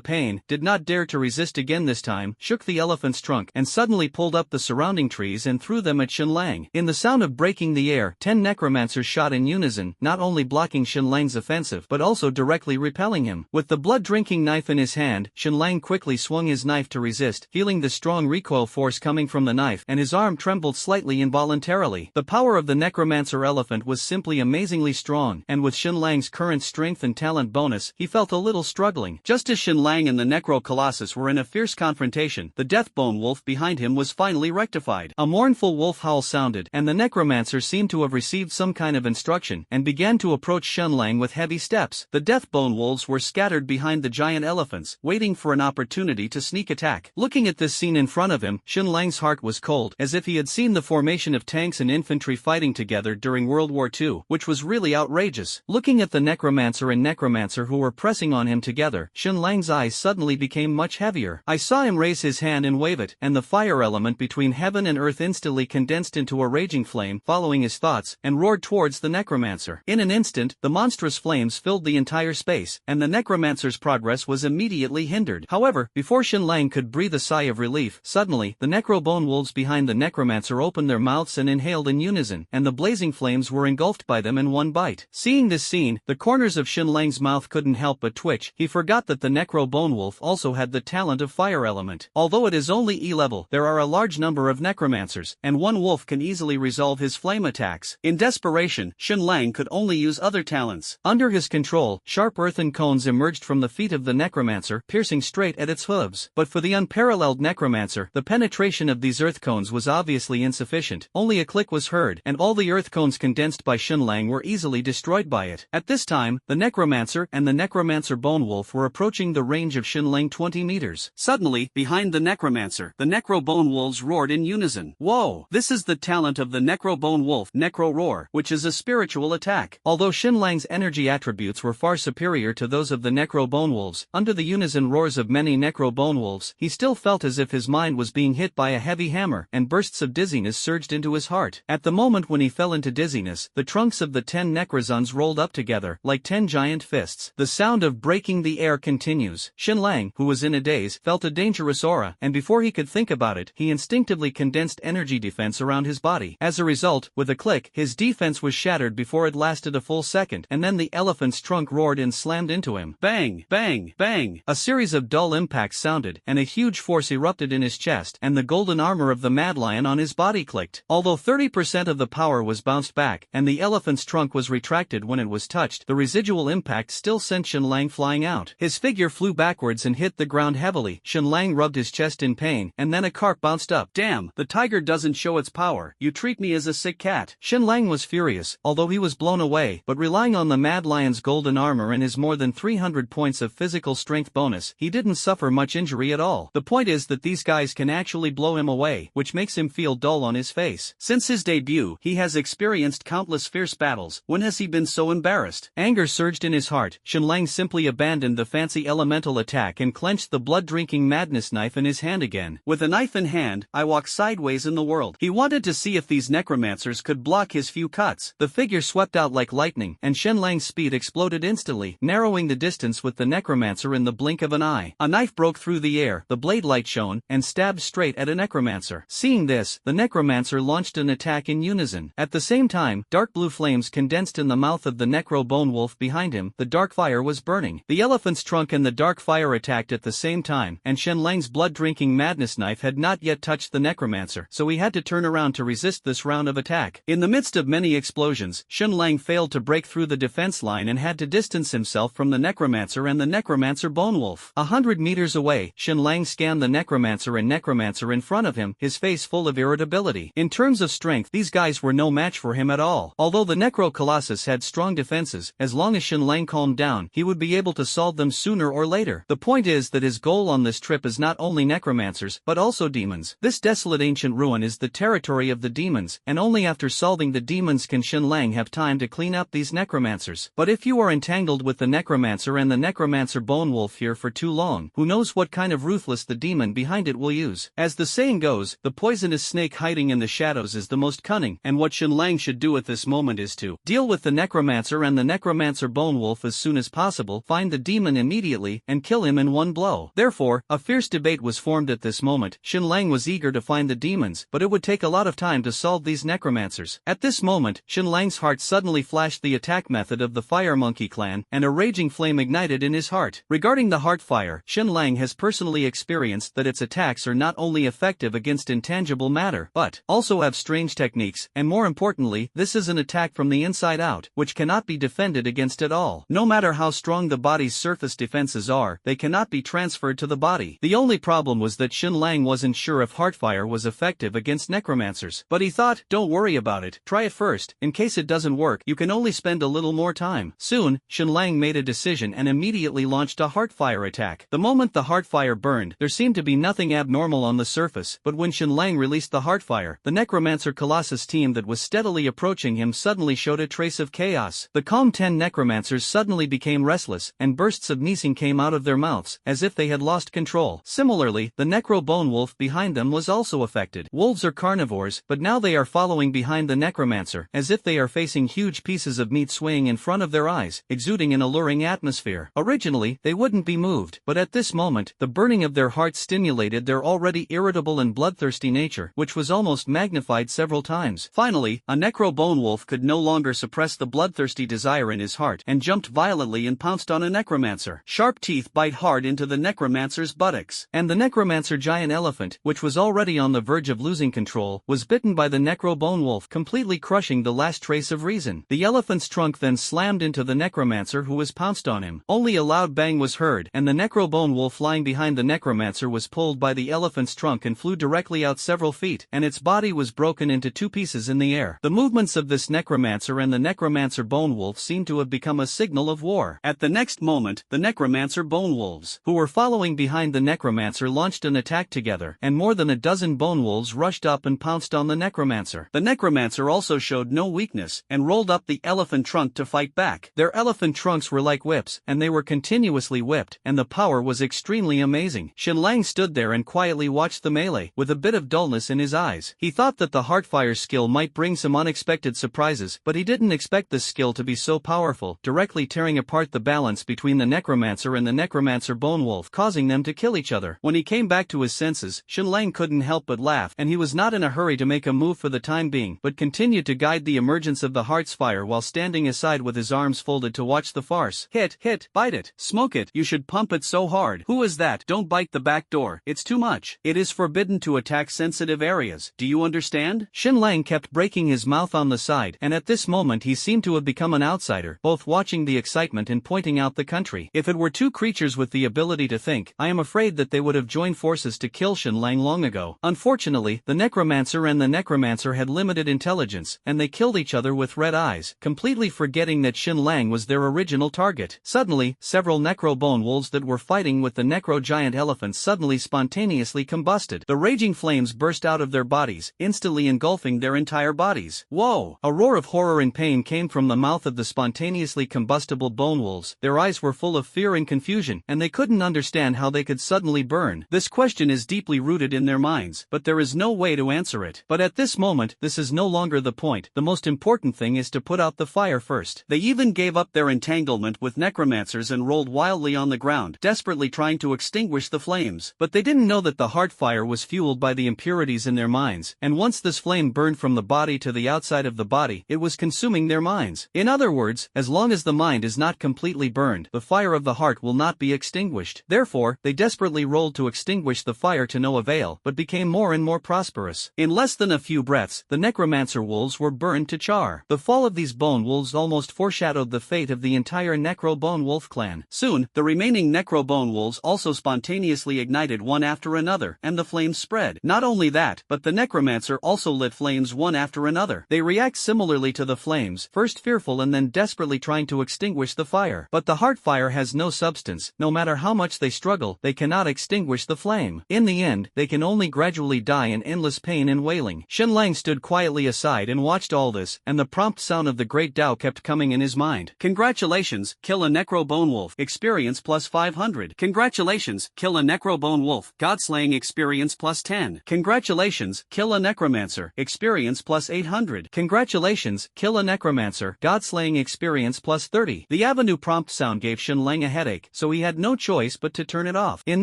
pain, did not dare to resist again this time, shook the elephant's trunk, and suddenly pulled up the surrounding trees and threw them at Shen Lang. In the sound of breaking the air, 10 necromancers shot in unison, not only blocking Shen Lang's offensive, but also directly repelling him. With the blood-drinking knife in his hand, Shen Lang quickly swung his knife to resist, feeling the strong recoil force coming from the knife, and his arm trembled slightly involuntarily. The power of the necromancer elephant was simply amazingly strong, and with Shen Lang's current strength and talent bonus, he felt a little struggling. Just as Shen Lang and the necro colossus were in a fierce confrontation, the deathbone wolf behind him was finally rectified. A mournful wolf howl sounded, and the necromancer seemed to have received some kind of instruction, and began to approach Shen Lang with heavy steps. The deathbone wolves were scattered behind the giant elephants, waiting for an opportunity to sneak attack. Looking at this scene in front of him, Shen Lang's heart was cold, as if he had seen the formation of tanks and infantry fighting together during World War II, which was really outrageous. Looking at the necromancer and necromancer who were pressing on him together, Shen Lang's eyes suddenly became much heavier. I saw him raise his hand and wave it, and the fire element between heaven and earth instantly condensed into a raging flame, following his thoughts, and roared towards the necromancer. In an instant, the monstrous flames filled the entire space, and the necromancer's progress was immediately hindered. However, before Shen Lang could breathe a sigh of relief, suddenly, the necro-bone wolves behind the necromancer opened their mouths and inhaled in unison, and the blazing flames were engulfed by them in one bite. Seeing this scene, the corners of Shen Lang's mouth couldn't help but twitch. He forgot that the necro-bone wolf also had the talent of fire element. Although it is only E-level, there are a large number of necromancers, and one wolf can easily resolve his flame attacks. In desperation, Shen Lang could only use other talents. Under his control, sharp earthen cones emerged from the feet of the necromancer, piercing straight at its hooves. But for the unparalleled necromancer, the penetration of these earth cones was obviously insufficient. Only a click was heard, and all the earth cones condensed by Shen Lang were easily easily destroyed by it. At this time, the necromancer and the necromancer bone wolf were approaching the range of Shenlang 20 meters. Suddenly, behind the necromancer, the necro bone wolves roared in unison. Whoa! This is the talent of the necro bone wolf, necro roar, which is a spiritual attack. Although Shenlang's energy attributes were far superior to those of the necro bone wolves, under the unison roars of many necro bone wolves, he still felt as if his mind was being hit by a heavy hammer, and bursts of dizziness surged into his heart. At the moment when he fell into dizziness, the trunks of the 10 necrozons rolled up together, like 10 giant fists. The sound of breaking the air continues. Shenlang, who was in a daze, felt a dangerous aura, and before he could think about it, he instinctively condensed energy defense around his body. As a result, with a click, his defense was shattered before it lasted a full second, and then the elephant's trunk roared and slammed into him. Bang! Bang! Bang! A series of dull impacts sounded, and a huge force erupted in his chest, and the golden armor of the mad lion on his body clicked. Although 30% of the power was bounced back, and the elephant's trunk was retracted when it was touched, the residual impact still sent Shenlang flying out. His figure flew backwards and hit the ground heavily. Shenlang rubbed his chest in pain, and then a carp bounced up. Damn, the tiger doesn't show its power. You treat me as a sick cat. Shenlang was furious, although he was blown away, but relying on the mad lion's golden armor and his more than 300 points of physical strength bonus, he didn't suffer much injury at all. The point is that these guys can actually blow him away, which makes him feel dull on his face. Since his debut, he has experienced countless fierce battles. When has he been so embarrassed? Anger surged in his heart. Shenlang simply abandoned the fancy elemental attack and clenched the blood-drinking madness knife in his hand again. With a knife in hand, I walk sideways in the world. He wanted to see if these necromancers could block his few cuts. The figure swept out like lightning, and Shenlang's speed exploded instantly, narrowing the distance with the necromancer in the blink of an eye. A knife broke through the air, the blade light shone, and stabbed straight at a necromancer. Seeing this, the necromancer launched an attack in unison. At the same time, dark blue flames condensed in the mouth of the necro bone wolf behind him. The dark fire was burning. The elephant's trunk and the dark fire attacked at the same time, and Shenlang's blood-drinking madness knife had not yet touched the necromancer, so he had to turn around to resist this round of attack. In the midst of many explosions, Shenlang failed to break through the defense line and had to distance himself from the necromancer and the necromancer bone wolf. 100 meters away, Shenlang scanned the necromancer and necromancer in front of him, his face full of irritability. In terms of strength, these guys were no match for him at all. Although the necro colossus had strong defenses, as long as Shenlang calmed down, he would be able to solve them sooner or later. The point is that his goal on this trip is not only necromancers, but also demons. This desolate ancient ruin is the territory of the demons, and only after solving the demons can Shenlang have time to clean up these necromancers. But if you are entangled with the necromancer and the necromancer bone wolf here for too long, who knows what kind of ruthless the demon behind it will use. As the saying goes, the poisonous snake hiding in the shadows is the most cunning, and what Shenlang should do at this moment is to deal with the necromancer and the necromancer bone wolf as soon as possible, find the demon immediately, and kill him in one blow. Therefore, a fierce debate was formed at this moment. Shenlang was eager to find the demons, but it would take a lot of time to solve these necromancers. At this moment, Shenlang's heart suddenly flashed the attack method of the Fire Monkey clan, and a raging flame ignited in his heart. Regarding the heart fire, Shenlang has personally experienced that its attacks are not only effective against intangible matter, but also have strange techniques, and more importantly, this is an attack from the inside out, which cannot be defended against at all. No matter how strong the body's surface defenses are, they cannot be transferred to the body. The only problem was that Shenlang wasn't sure if heartfire was effective against necromancers, but he thought, don't worry about it, try it first. In case it doesn't work, you can only spend a little more time. Soon, Shenlang made a decision and immediately launched a heartfire attack. The moment the heartfire burned, there seemed to be nothing abnormal on the surface, but when Shenlang released the heartfire, the necromancer colossus team that was steadily approaching him suddenly showed a trace of chaos. The calm 10 necromancers suddenly became restless, and bursts of sneezing came out of their mouths, as if they had lost control. Similarly, the necro bone wolf behind them was also affected. Wolves are carnivores, but now they are following behind the necromancer, as if they are facing huge pieces of meat swaying in front of their eyes, exuding an alluring atmosphere. Originally, they wouldn't be moved, but at this moment, the burning of their hearts stimulated their already irritable and bloodthirsty nature, which was almost magnified several times. Finally, a necro bone wolf could no longer suppress the bloodthirsty desire in his heart, and jumped violently and pounced on a necromancer. Sharp teeth bite hard into the necromancer's buttocks, and the necromancer giant elephant, which was already on the verge of losing control, was bitten by the necro bone wolf, completely crushing the last trace of reason. The elephant's trunk then slammed into the necromancer who was pounced on him. Only a loud bang was heard, and the necro bone wolf lying behind the necromancer was pulled by the elephant's trunk and flew directly out several feet, and its body was broken into two pieces in the air. The movements of this necromancer and the necromancer bone wolf seemed to have become a signal of war. At the next moment, the necromancer bone wolves, who were following behind the necromancer, launched an attack together, and more than a dozen bone wolves rushed up and pounced on the necromancer. The necromancer also showed no weakness, and rolled up the elephant trunk to fight back. Their elephant trunks were like whips, and they were continuously whipped, and the power was extremely amazing. Xinlang stood there and quietly watched the melee, with a bit of dullness in his eyes. He thought that the Heartfire skill might bring some unexpected surprises, but he didn't expect this skill to be so powerful, directly tearing apart the balance between the necromancer and the necromancer bone wolf, causing them to kill each other. When he came back to his senses, Xinlang couldn't help but laugh, and he was not in a hurry to make a move for the time being, but continued to guide the emergence of the Heart's Fire while standing aside with his arms folded to watch the farce. Hit, bite it, smoke it, you should pump it so hard. Who is that? Don't bite the back door, it's too much. It is forbidden to attack sensitive areas, do you understand? Xinlang kept breaking his mouth on the side, and at this moment he seemed to have become an outsider, both watching the excitement and pointing out the country. If it were two creatures with the ability to think, I am afraid that they would have joined forces to kill Xinlang long ago. Unfortunately, the necromancer and the necromancer had limited intelligence, and they killed each other with red eyes, completely forgetting that Xinlang was their original target. Suddenly, several necro bone wolves that were fighting with the necro giant elephants suddenly spontaneously combusted. The raging flames burst out of their bodies, instantly engulfing their entire bodies. Whoa! A roar of horror and pain came from the mouth of the spontaneously combustible bone wolves. Their eyes were full of fear and confusion, and they couldn't understand how they could suddenly burn. This question is deeply rooted in their minds, but there is no way to answer it. But at this moment, this is no longer the point. The most important thing is to put out the fire first. They even gave up their entanglement with necromancers and rolled wildly on the ground, desperately trying to extinguish the flames. But they didn't know that the heart fire was fueled by the impurities in their minds, and once this flame burned from the body to the outside of the body, it was consuming their minds. In other words, as long as the mind is not completely burned, the fire of the heart will not be extinguished. Therefore, they desperately rolled to extinguish the fire to no avail, but became more and more prosperous. In less than a few breaths, the necromancer wolves were burned to char. The fall of these bone wolves almost foreshadowed the fate of the entire necro bone wolf clan. Soon, the remaining necro bone wolves also spontaneously ignited one after another, and the flames spread. Not only that, but the necromancer also lit flames one after another. They react similarly to the flames, first fearful and then desperately trying to extinguish the fire. But the heart fire has no substance. No matter how much they struggle, they cannot extinguish the flame. In the end, they can only gradually die in endless pain and wailing. Xinlang stood quietly aside and watched all this, and the prompt sound of the great Tao kept coming in his mind. Congratulations, kill a necro bone wolf, experience plus 500. Congratulations, kill a necro bone wolf, god-slaying experience plus 10. Congratulations, kill a necromancer, experience plus 800. Congratulations, kill a necromancer, god-slaying experience plus 30. The avenue prompt sound gave Xinlang a headache, so he had no choice but to turn it off. In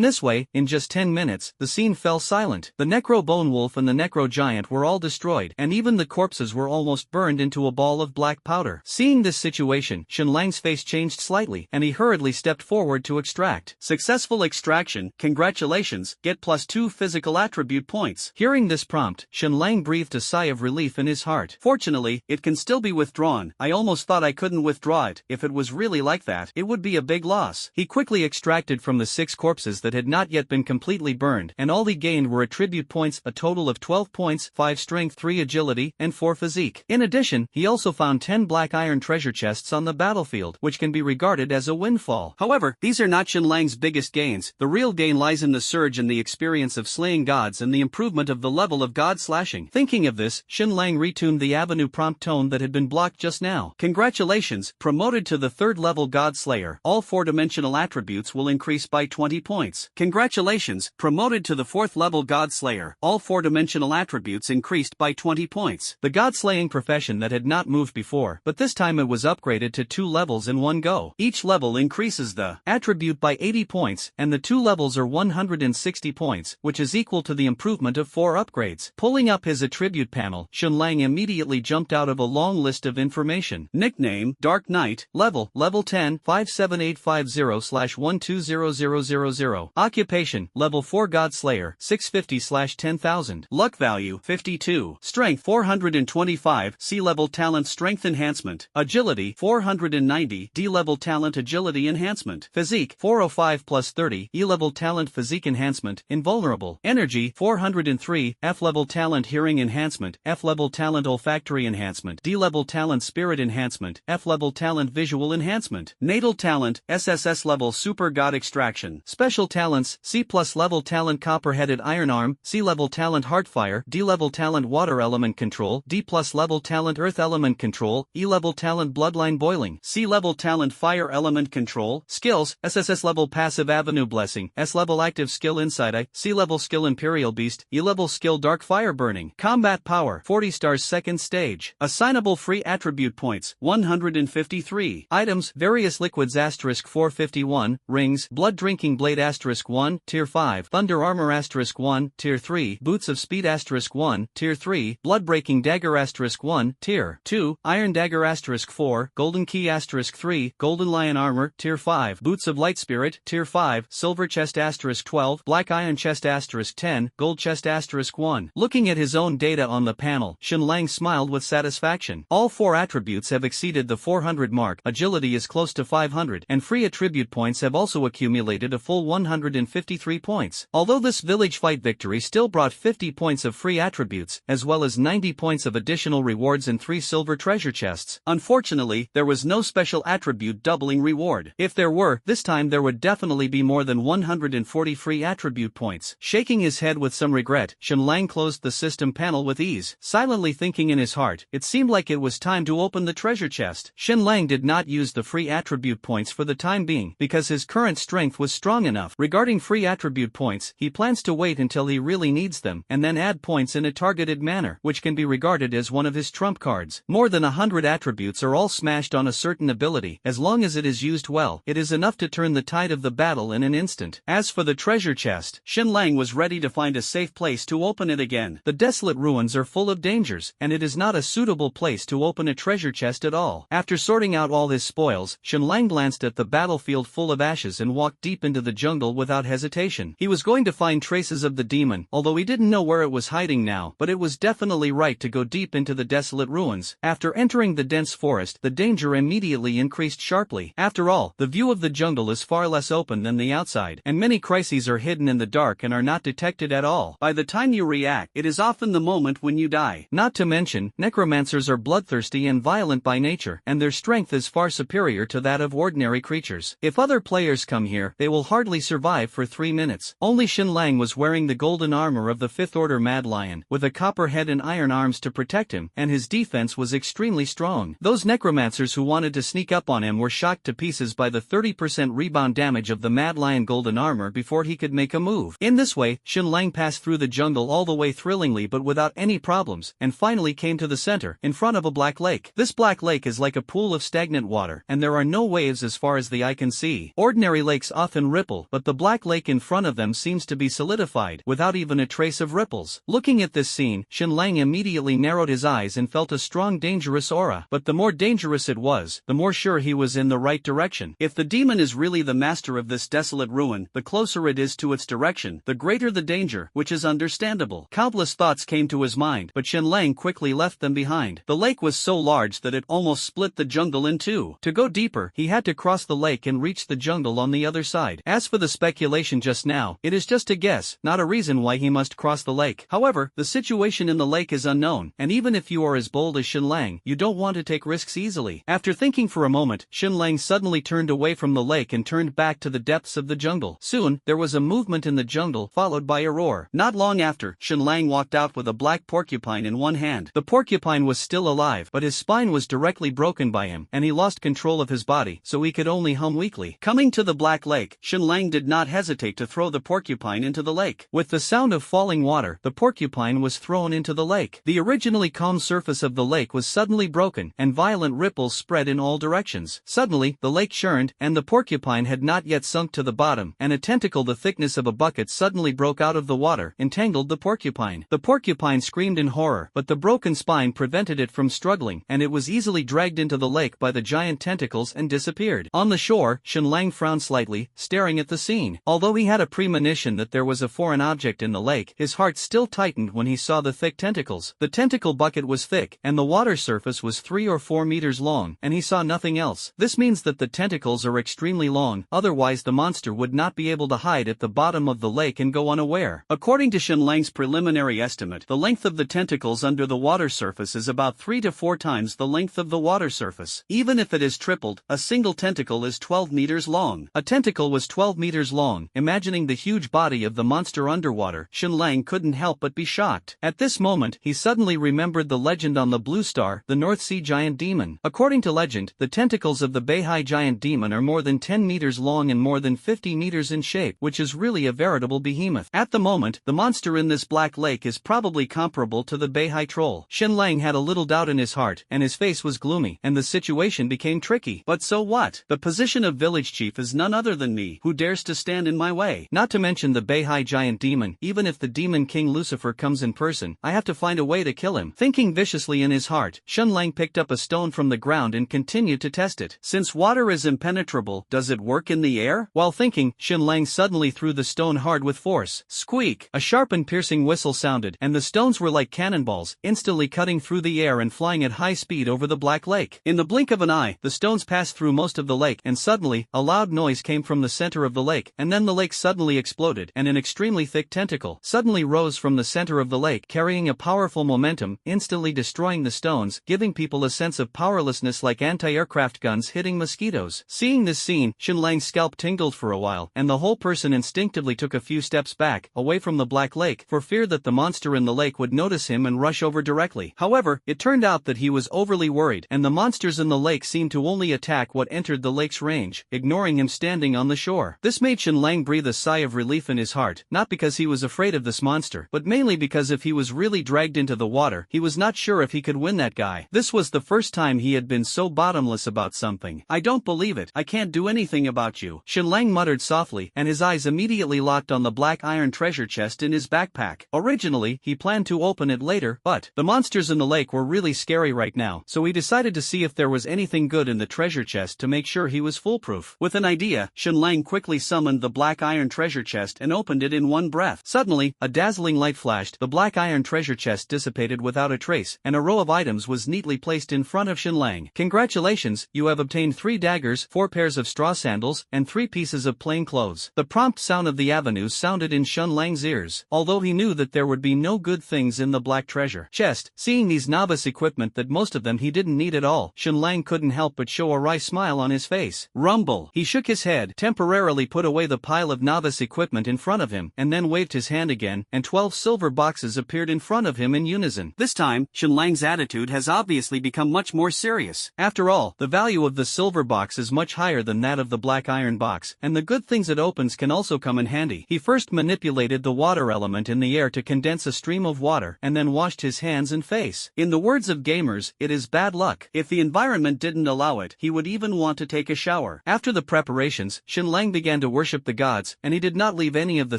this way, in just 10 minutes, the scene fell silent. The necro bone wolf and the necro giant were all destroyed, and even the corpses were almost burned into a ball of black powder. Seeing this situation, Xinlang's face changed slightly, and he hurriedly stepped forward to extract. Successful extraction, congratulations, get plus 2 physical attribute points. Hearing this prompt, Xinlang breathed a sigh of relief in his heart. Fortunately, it can still be withdrawn. I almost thought I couldn't withdraw it. If it was really like that, it would be a big loss. He quickly extracted from the 6 corpses that had not yet been completely burned, and all he gained were attribute points, a total of 12 points, 5 strength, 3 agility, and 4 physique. In addition, he also found 10 black iron treasure chests on the battlefield, which can be regarded as a windfall. However, these are not Xinlang's biggest gains. The real gain lies in the surge and the experience of slaying gods and the improvement of the level of god slashing. Thinking of this, Xinlang retuned the avenue prompt tone that had been blocked just now. Congratulations, promoted to the 3rd level god slayer. All 4-dimensional attributes will increase by 20 points. Congratulations, promoted to the 4th level god slayer. All 4-dimensional attributes increased by 20 points. The god slaying profession that had not moved before, but this time it was upgraded to 2 levels in one go. Each level increases the attribute by 80 points, and the 2 levels are 160 points, which is equal to the improvement of 4 upgrades. Pulling up his attribute panel, Xinlang immediately jumped out of a long list of information. Nickname, Dark Knight, level 10, 57850/120000. Occupation, level 4 God Slayer, 650/10,000. Luck value, 52. Strength, 425, C-level talent strength enhancement. Agility, 490, D-level talent agility enhancement. Physique, 405 plus 30, E-level talent physique enhancement, invulnerable. Energy, 403, F-level talent hearing enhancement, F-level talent olfactory enhancement, D-level C-level talent spirit enhancement, F-level talent visual enhancement, natal talent, SSS-level super god extraction, special talents, C+ level talent copper-headed iron arm, C-level talent heartfire, D-level talent water element control, D+ level talent earth element control, E-level talent bloodline boiling, C-level talent fire element control, skills, SSS-level passive avenue blessing, S-level active skill insight eye, C-level skill imperial beast, E-level skill dark fire burning, combat power, 40 stars second stage, assignable free attribute points, 153, items, various liquids * 451, rings, blood drinking blade * 1, tier 5, thunder armor * 1, tier 3, boots of speed * 1, tier 3, blood breaking dagger * 1, tier 2, iron dagger * 4, golden key * 3, golden lion armor, tier 5, boots of light spirit, tier 5, silver chest * 12, black iron chest * 10, gold chest * 1. Looking at his own data on the panel, Shenlang smiled with satisfaction. All 4 attributes have exceeded the 400 mark, agility is close to 500, and free attribute points have also accumulated a full 153 points. Although this village fight victory still brought 50 points of free attributes, as well as 90 points of additional rewards and 3 silver treasure chests, unfortunately, there was no special attribute doubling reward. If there were, this time there would definitely be more than 140 free attribute points. Shaking his head with some regret, Shenlang closed the system panel with ease, silently thinking in his heart, it seemed like it was time to open the treasure chest. Shenlang did not use the free attribute points for the time being, because his current strength was strong enough. Regarding free attribute points, he plans to wait until he really needs them, and then add points in a targeted manner, which can be regarded as one of his trump cards. More than 100 attributes are all smashed on a certain ability. As long as it is used well, it is enough to turn the tide of the battle in an instant. As for the treasure chest, Shenlang was ready to find a safe place to open it again. The desolate ruins are full of dangers, and it is not a suitable place to open a treasure chest at all. After sorting out all his spoils, Shenlang glanced at the battlefield full of ashes and walked deep into the jungle without hesitation. He was going to find traces of the demon, although he didn't know where it was hiding now, but it was definitely right to go deep into the desolate ruins. After entering the dense forest, the danger immediately increased sharply. After all, the view of the jungle is far less open than the outside, and many crises are hidden in the dark and are not detected at all. By the time you react, it is often the moment when you die. Not to mention, necromancers are bloodthirsty and violent by nature, and their strength is far superior to that of ordinary creatures. If other players come here, they will hardly survive for 3 minutes. Only Shenlang was wearing the golden armor of the 5th Order Mad Lion, with a copper head and iron arms to protect him, and his defense was extremely strong. Those necromancers who wanted to sneak up on him were shocked to pieces by the 30% rebound damage of the Mad Lion golden armor before he could make a move. In this way, Shenlang passed through the jungle all the way thrillingly but without any problems, and finally came to the center, in front of a black lake. This black lake is like a pool of stagnant water, and there are no waves as far as the eye can see. Ordinary lakes often ripple, but the black lake in front of them seems to be solidified, without even a trace of ripples. Looking at this scene, Shenlang immediately narrowed his eyes and felt a strong dangerous aura. But the more dangerous it was, the more sure he was in the right direction. If the demon is really the master of this desolate ruin, the closer it is to its direction, the greater the danger, which is understandable. Countless thoughts came to his mind, but Shenlang quickly left them behind. The lake was so large that it almost split the jungle in two. To go deeper, he had to cross the lake and reach the jungle on the other side. As for the speculation just now, it is just a guess, not a reason why he must cross the lake. However, the situation in the lake is unknown, and even if you are as bold as Shenlang, you don't want to take risks easily. After thinking for a moment, Shenlang suddenly turned away from the lake and turned back to the depths of the jungle. Soon, there was a movement in the jungle, followed by a roar. Not long after, Shenlang walked out with a black porcupine in one hand. The porcupine was still alive, but his spine was directly broken by him, and he lost control of his body, so he could only hum weakly. Coming to the black lake, Shenlang did not hesitate to throw the porcupine into the lake. With the sound of falling water, the porcupine was thrown into the lake. The originally calm surface of the lake was suddenly broken, and violent ripples spread in all directions. Suddenly, the lake churned, and the porcupine had not yet sunk to the bottom, and a tentacle the thickness of a bucket suddenly broke out of the water, entangled the porcupine. The porcupine screamed in horror, but the broken spine prevented it from struggling, and it was easily dragged into the lake by the giant tentacles and disappeared. On the shore, Shenlang frowned slightly, staring at the scene. Although he had a premonition that there was a foreign object in the lake, his heart still tightened when he saw the thick tentacles. The tentacle bucket was thick, and the water surface was 3 or 4 meters long, and he saw nothing else. This means that the tentacles are extremely long, otherwise the monster would not be able to hide at the bottom of the lake and go unaware. According to Shenlang's preliminary estimate, the length of the tentacles under the water surface is about 3 3 to 4 times the length of the water surface. Even if it is tripled, a single tentacle is 12 meters long. A tentacle was 12 meters long. Imagining the huge body of the monster underwater, Shenlang couldn't help but be shocked. At this moment, he suddenly remembered the legend on the Blue Star, the North Sea giant demon. According to legend, the tentacles of the Beihai giant demon are more than 10 meters long and more than 50 meters in shape, which is really a veritable behemoth. At the moment, the monster in this black lake is probably comparable to the Beihai troll. Shenlang had a little doubt in his heart, and his face was gloomy, and the situation became tricky. But so what? The position of village chief is none other than me. Who dares to stand in my way? Not to mention the Beihai giant demon. Even if the demon king Lucifer comes in person, I have to find a way to kill him. Thinking viciously in his heart, Shenlang picked up a stone from the ground and continued to test it. Since water is impenetrable, does it work in the air? While thinking, Shenlang suddenly threw the stone hard with force. Squeak! A sharp and piercing whistle sounded, and the stones were like cannonballs, instantly cutting through the air and flying at high speed over the black lake. In the blink of an eye, the stones passed through most of the lake, and suddenly, a loud noise came from the center of the lake, and then the lake suddenly exploded, and an extremely thick tentacle suddenly rose from the center of the lake, carrying a powerful momentum, instantly destroying the stones, giving people a sense of powerlessness like anti-aircraft guns hitting mosquitoes. Seeing this scene, Shenlang's scalp tingled for a while, and the whole person instinctively took a few steps back, away from the black lake, for fear that the monster in the lake would notice him and rush over directly. However, it turned out that he was overly worried, and the monsters in the lake seemed to only attack what entered the lake's range, ignoring him standing on the shore. This made Shenlang breathe a sigh of relief in his heart, not because he was afraid of this monster, but mainly because if he was really dragged into the water, he was not sure if he could win that guy. This was the first time he had been so bottomless about something. I don't believe it. I can't do anything about you, Shenlang muttered softly, and his eyes immediately locked on the black iron treasure chest in his backpack. Originally, he planned to open it later, but the monsters in the lake were really scary right now, so he decided to see if there was anything good in the treasure chest to make sure he was foolproof. With an idea, Shenlang quickly summoned the black iron treasure chest and opened it in one breath. Suddenly, a dazzling light flashed, the black iron treasure chest dissipated without a trace, and a row of items was neatly placed in front of Shenlang. Congratulations, you have obtained 3 daggers, 4 pairs of straw sandals, and 3 pieces of plain clothes. The prompt sound of the avenues sounded in Shenlang's ears, although he knew that there would be no good things in the black treasure chest. Seeing these novice equipment that most of them he didn't need at all, Shenlang couldn't help but show a wry smile on his face. Rumble! He shook his head, temporarily put away the pile of novice equipment in front of him, and then waved his hand again, and 12 silver boxes appeared in front of him in unison. This time, Shenlang's attitude has obviously become much more serious. After all, the value of the silver box is much higher than that of the black iron box, and the good things it opens can also come in handy. He first manipulated the water element in the air to condense a stream of water, and then washed his hands and face. In the words of gamers, it is bad luck. If the environment didn't allow it, he would even want to take a shower. After the preparations, Shenlang began to worship the gods, and he did not leave any of the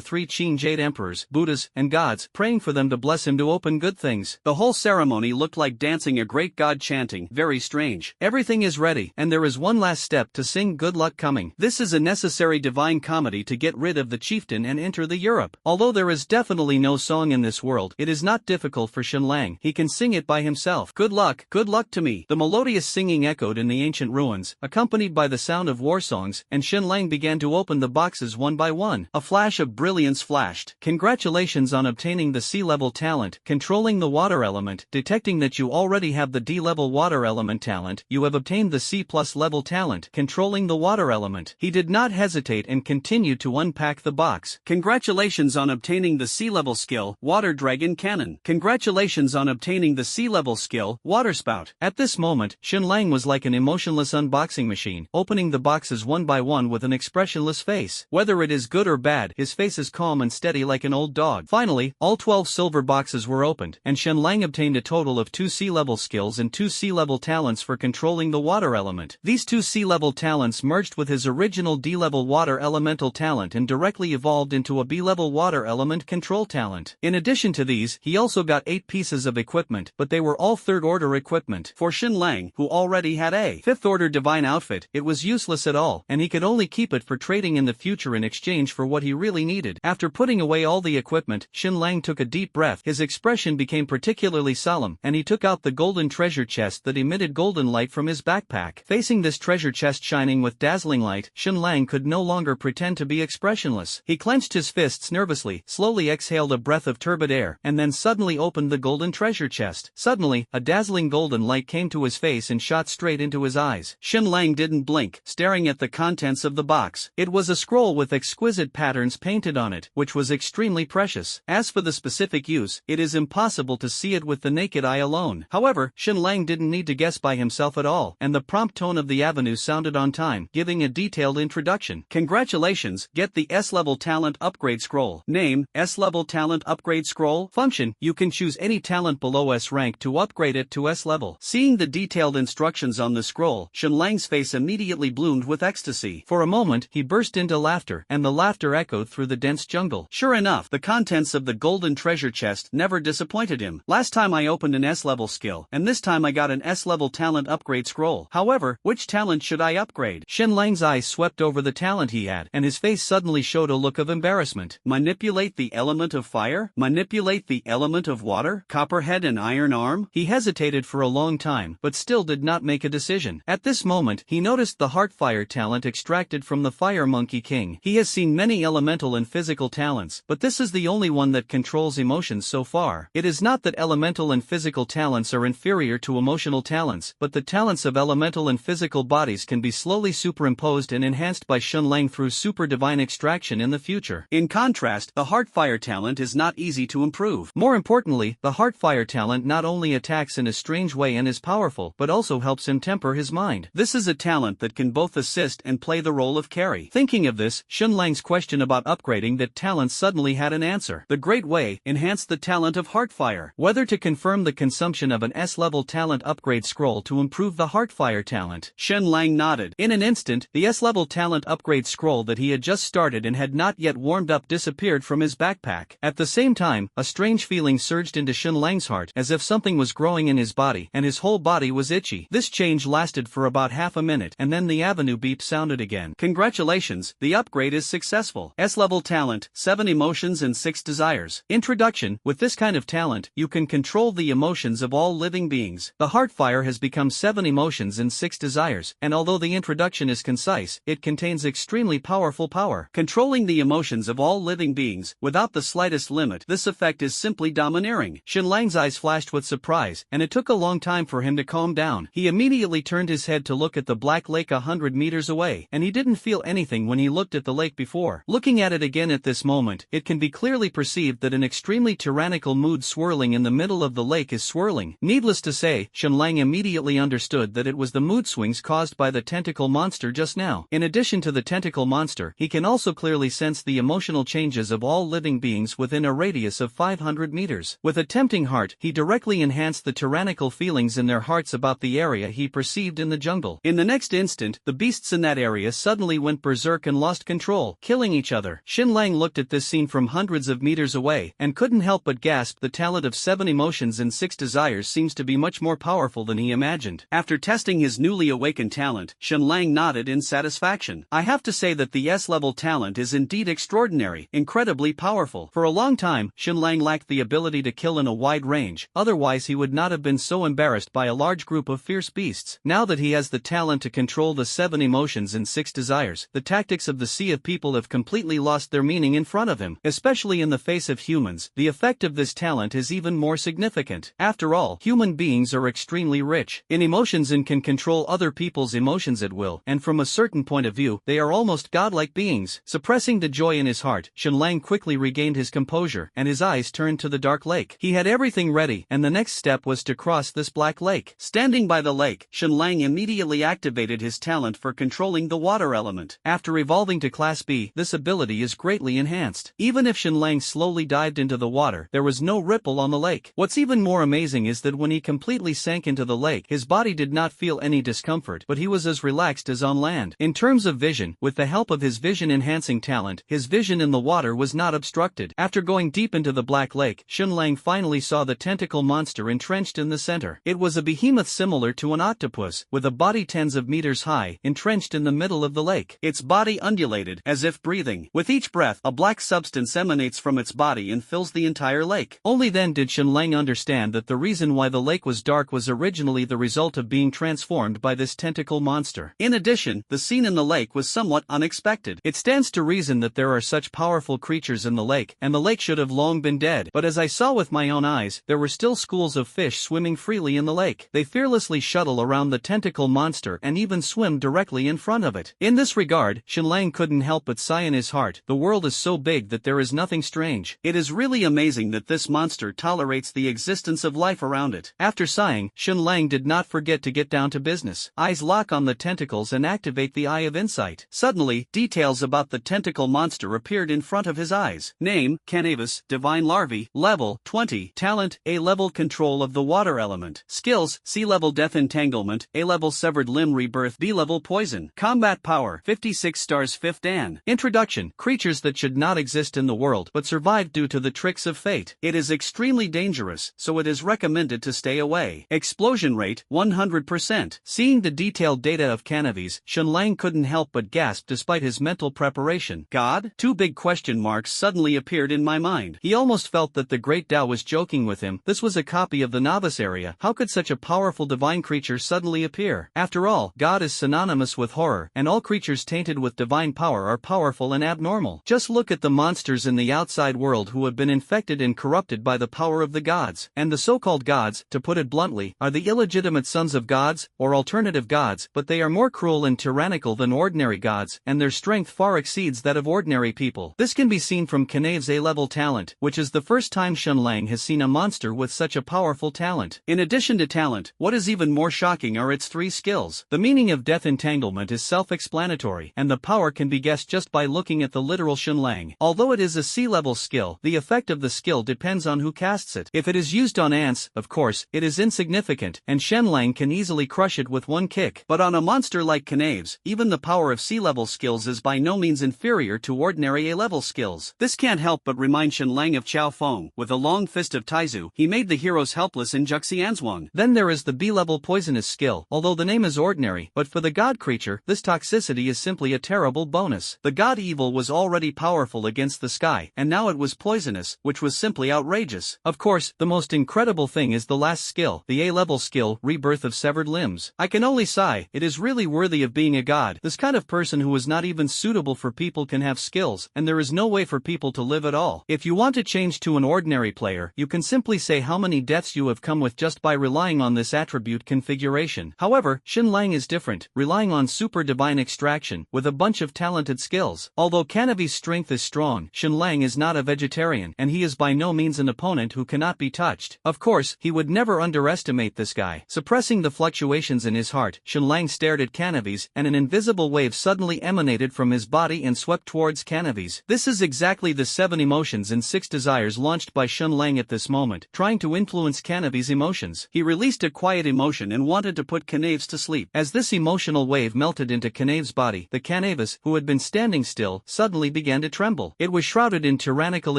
3 Qing Jade emperors, Buddhas, and gods, praying for them to bless him to open good things. The whole ceremony looked like dancing a great god chanting, very strange. Everything is ready, and there is one last step to sing Good Luck Coming. This is a necessary divine comedy to get rid of the chieftain and enter the Europe. Although there is definitely no song in this world, it is not difficult for Shenlang. He can sing it by himself. Good luck to me. The melodious singing echoed in the ancient ruins, accompanied by the sound of war songs, and Shenlang began to open the boxes one by one. A flash of brilliance flashed. Congratulations on obtaining the C-level talent, controlling the water element. Detecting that you already have the D-level water element talent, you have obtained the C+ level talent, controlling the water element. He did not hesitate and continued to unpack the box. Congratulations on obtaining the C-level skill, Water Dragon Cannon. Congratulations on obtaining the C-level skill, Water Spout. At this moment, Shenlang was like an emotionless unboxing machine, opening the boxes one by one with an expressionless face. Whether it is good or bad, his face is calm and steady like an old dog. Finally, all 12 silver boxes were opened, and Shenlang obtained a total of 2 C-level skills and 2 C-level talents for controlling the water element. These 2 C-level talents merged with his original D-level water elemental talent and directly evolved into a B-level water element control talent. In addition to these, he also got 8 pieces of equipment, but they were all 3rd order equipment. For Shenlang, who already had a 5th order divine outfit, it was useless at all, and he could only keep it for trading in the future in exchange for what he really needed. After putting away all the equipment, Shenlang took a deep breath. His expression became particularly solemn, and he took out the golden treasure chest that emitted golden light from his backpack. Facing this treasure chest shining with dazzling light, Shenlang could no longer pretend to be expressionless. He clenched his fists nervously, slowly exhaled a breath of turbid air, and then suddenly opened the golden treasure chest. Suddenly, a dazzling golden light came to his face and shot straight into his eyes. Xinlang didn't blink, staring at the contents of the box. It was a scroll with exquisite patterns painted on it, which was extremely precious. As for the specific use, it is impossible to see it with the naked eye alone. However, Xinlang didn't need to guess by himself at all, and the prompt tone of the avenue sounded on time, giving a detailed introduction. Congratulations, get the S-level talent upgrade scroll. Name, S-level talent upgrade scroll. Function, you can choose any talent below S rank to upgrade it to S-level. Seeing the detailed instructions on the scroll, Xinlang's face immediately bloomed with ecstasy. For a moment, he burst into laughter, and the laughter echoed through the dense jungle. Sure enough, the contents of the golden treasure chest never disappointed him. Last time I opened an S-level skill, and this time I got an S-level talent upgrade scroll. However, which talent should I upgrade? Xinlang's eyes swept over the talent he had, and his face suddenly showed a look of embarrassment. Manipulate the element of fire? Manipulate the element of water? Copperhead and iron arm? He hesitated for a long time, but still did not make a decision. At this moment, he noticed the Heartfire talent extracted from the Fire Monkey King. He has seen many elemental and physical talents, but this is the only one that controls emotions so far. It is not that elemental and physical talents are inferior to emotional talents, but the talents of elemental and physical bodies can be slowly superimposed and enhanced by Xinlang through super divine extraction in the future. In contrast, the Heartfire talent is not easy to improve. More importantly, the Heartfire talent not only attacks in a strange way and is powerful, but also helps him temper his mind. This is a talent that can both assist and play the role of carry. Thinking of this, Xinlang's question about upgrading that talent suddenly had an answer. The Great Way, enhance the talent of Heartfire. Whether to confirm the consumption of an S-level talent upgrade scroll to improve the Heartfire talent. Xinlang nodded. In an instant, the S-level talent upgrade scroll that he had just started and had not yet warmed up disappeared from his backpack. At the same time, a strange feeling surged into Xinlang's heart, as if something was growing in his body, and his whole body was itchy. This change lasted for about half a minute, and then the avenue beep sounded again. Congratulations, the upgrade is successful. S-level talent, 7 emotions and 6 desires. Introduction, with this kind of talent, you can control the emotions of all living beings. The Heartfire has become 7 emotions and 6 desires, and although the introduction is concise, it contains extremely powerful power. Controlling the emotions of all living beings, without the slightest limit, this effect is simply domineering. Xinlang's eyes flashed with surprise, and it took a long time for him to calm down. He immediately turned his head to look at the black lake 100 meters away, and he didn't feel anything when he looked at the lake before. Looking at it again at this moment, it can be clearly perceived that an extremely tyrannical mood swirling in the middle of the lake is swirling. Needless to say, Xinlang immediately understood that it was the mood swings caused by the tentacle monster just now. In addition to the tentacle monster, he can also clearly sense the emotional changes of all living beings within a radius of 500 meters. With a tempting heart, he directly enhanced the tyrannical feelings in their hearts about the area he perceived in the jungle. In the next instant, the beasts in that area suddenly went berserk and lost control, killing each other. Xinlang looked at this scene from hundreds of meters away, and couldn't help but gasp. The talent of 7 emotions and 6 desires seems to be much more powerful than he imagined. After testing his newly awakened talent, Xinlang nodded in satisfaction. I have to say that the S-level talent is indeed extraordinary, incredibly powerful. For a long time, Xinlang lacked the ability to kill in a wide range, otherwise he would not have been so embarrassed by a large group of fierce beasts. Now that he has the talent to control the 7 emotions and 6 desires, the tactics of the sea of people have completely lost their meaning in front of him. Especially in the face of humans, the effect of this talent is even more significant. After all, human beings are extremely rich in emotions and can control other people's emotions at will, and from a certain point of view, they are almost godlike beings. Suppressing the joy in his heart, Xinlang quickly regained his composure, and his eyes turned to the dark lake. He had everything ready, and the next step was to cross this black lake. Standing by the lake, Xinlang immediately activated his talent for controlling the water element. After evolving to Class B, this ability is greatly enhanced. Even if Xinlang slowly dived into the water, there was no ripple on the lake. What's even more amazing is that when he completely sank into the lake, his body did not feel any discomfort, but he was as relaxed as on land. In terms of vision, with the help of his vision-enhancing talent, his vision in the water was not obstructed. After going deep into the black lake, Xinlang finally saw the tentacle monster entrenched in the center. It was a behemoth similar to an octopus, with a body tens of meters high, entrenched in the middle of the lake. Its body undulated, as if breathing. With each breath, a black substance emanates from its body and fills the entire lake. Only then did Xinlang understand that the reason why the lake was dark was originally the result of being transformed by this tentacle monster. In addition, the scene in the lake was somewhat unexpected. It stands to reason that there are such powerful creatures in the lake, and the lake should have long been dead. But as I saw with my own eyes, there were still schools of fish fish swimming freely in the lake. They fearlessly shuttle around the tentacle monster and even swim directly in front of it. In this regard, Shenlang couldn't help but sigh in his heart. The world is so big that there is nothing strange. It is really amazing that this monster tolerates the existence of life around it. After sighing, Shenlang did not forget to get down to business. Eyes lock on the tentacles and activate the Eye of Insight. Suddenly, details about the tentacle monster appeared in front of his eyes. Name, Canavis, Divine Larvae, Level, 20, Talent, A-level Control of the Water Element. Skills, C-level Death Entanglement, A-level Severed Limb Rebirth, B-level Poison. Combat Power, 56 stars 5th Dan. Introduction, creatures that should not exist in the world but survived due to the tricks of fate. It is extremely dangerous, so it is recommended to stay away. Explosion rate, 100%. Seeing the detailed data of Canavis, Shenlang couldn't help but gasp despite his mental preparation. God? Two big question marks suddenly appeared in my mind. He almost felt that the Great Tao was joking with him. This was a copy of the novice area. How could such a powerful divine creature suddenly appear? After all, God is synonymous with horror, and all creatures tainted with divine power are powerful and abnormal. Just look at the monsters in the outside world who have been infected and corrupted by the power of the gods. And the so-called gods, to put it bluntly, are the illegitimate sons of gods, or alternative gods, but they are more cruel and tyrannical than ordinary gods, and their strength far exceeds that of ordinary people. This can be seen from Canave's A-level talent, which is the first time Shenlang has seen a monster with such a powerful talent. In addition to talent, what is even more shocking are its 3 skills. The meaning of Death Entanglement is self-explanatory, and the power can be guessed just by looking at the literal Shenlang. Although it is a C-level skill, the effect of the skill depends on who casts it. If it is used on ants, of course, it is insignificant, and Shenlang can easily crush it with one kick. But on a monster like Canave's, even the power of C-level skills is by no means inferior to ordinary A-level skills. This can't help but remind Shenlang of Chao Feng. With a long fist of Taizu, he made the heroes helpless in Juxianzhuang. Then there is the B-level poisonous skill. Although the name is ordinary, but for the god creature, this toxicity is simply a terrible bonus. The god evil was already powerful against the sky, and now it was poisonous, which was simply outrageous. Of course, the most incredible thing is the last skill, the A-level skill, Rebirth of Severed Limbs. I can only sigh, it is really worthy of being a god. This kind of person who is not even suitable for people can have skills, and there is no way for people to live at all. If you want to change to an ordinary player, you can simply say how many deaths you have come with just by relying on this attribute configuration. However, Shenlang is different, relying on super divine extraction, with a bunch of talented skills. Although Canavi's strength is strong, Shenlang is not a vegetarian, and he is by no means an opponent who cannot be touched. Of course, he would never underestimate this guy. Suppressing the fluctuations in his heart, Shenlang stared at Canavis, and an invisible wave suddenly emanated from his body and swept towards Canavis. This is exactly the 7 emotions and 6 desires launched by Shenlang at this moment, trying to influence Canavi's emotions. He released a quiet emotion and wanted to put Canavis to sleep. As this emotional wave melted into Canavi's body, the Canavis, who had been standing still, suddenly began to tremble. It was shrouded in tyrannical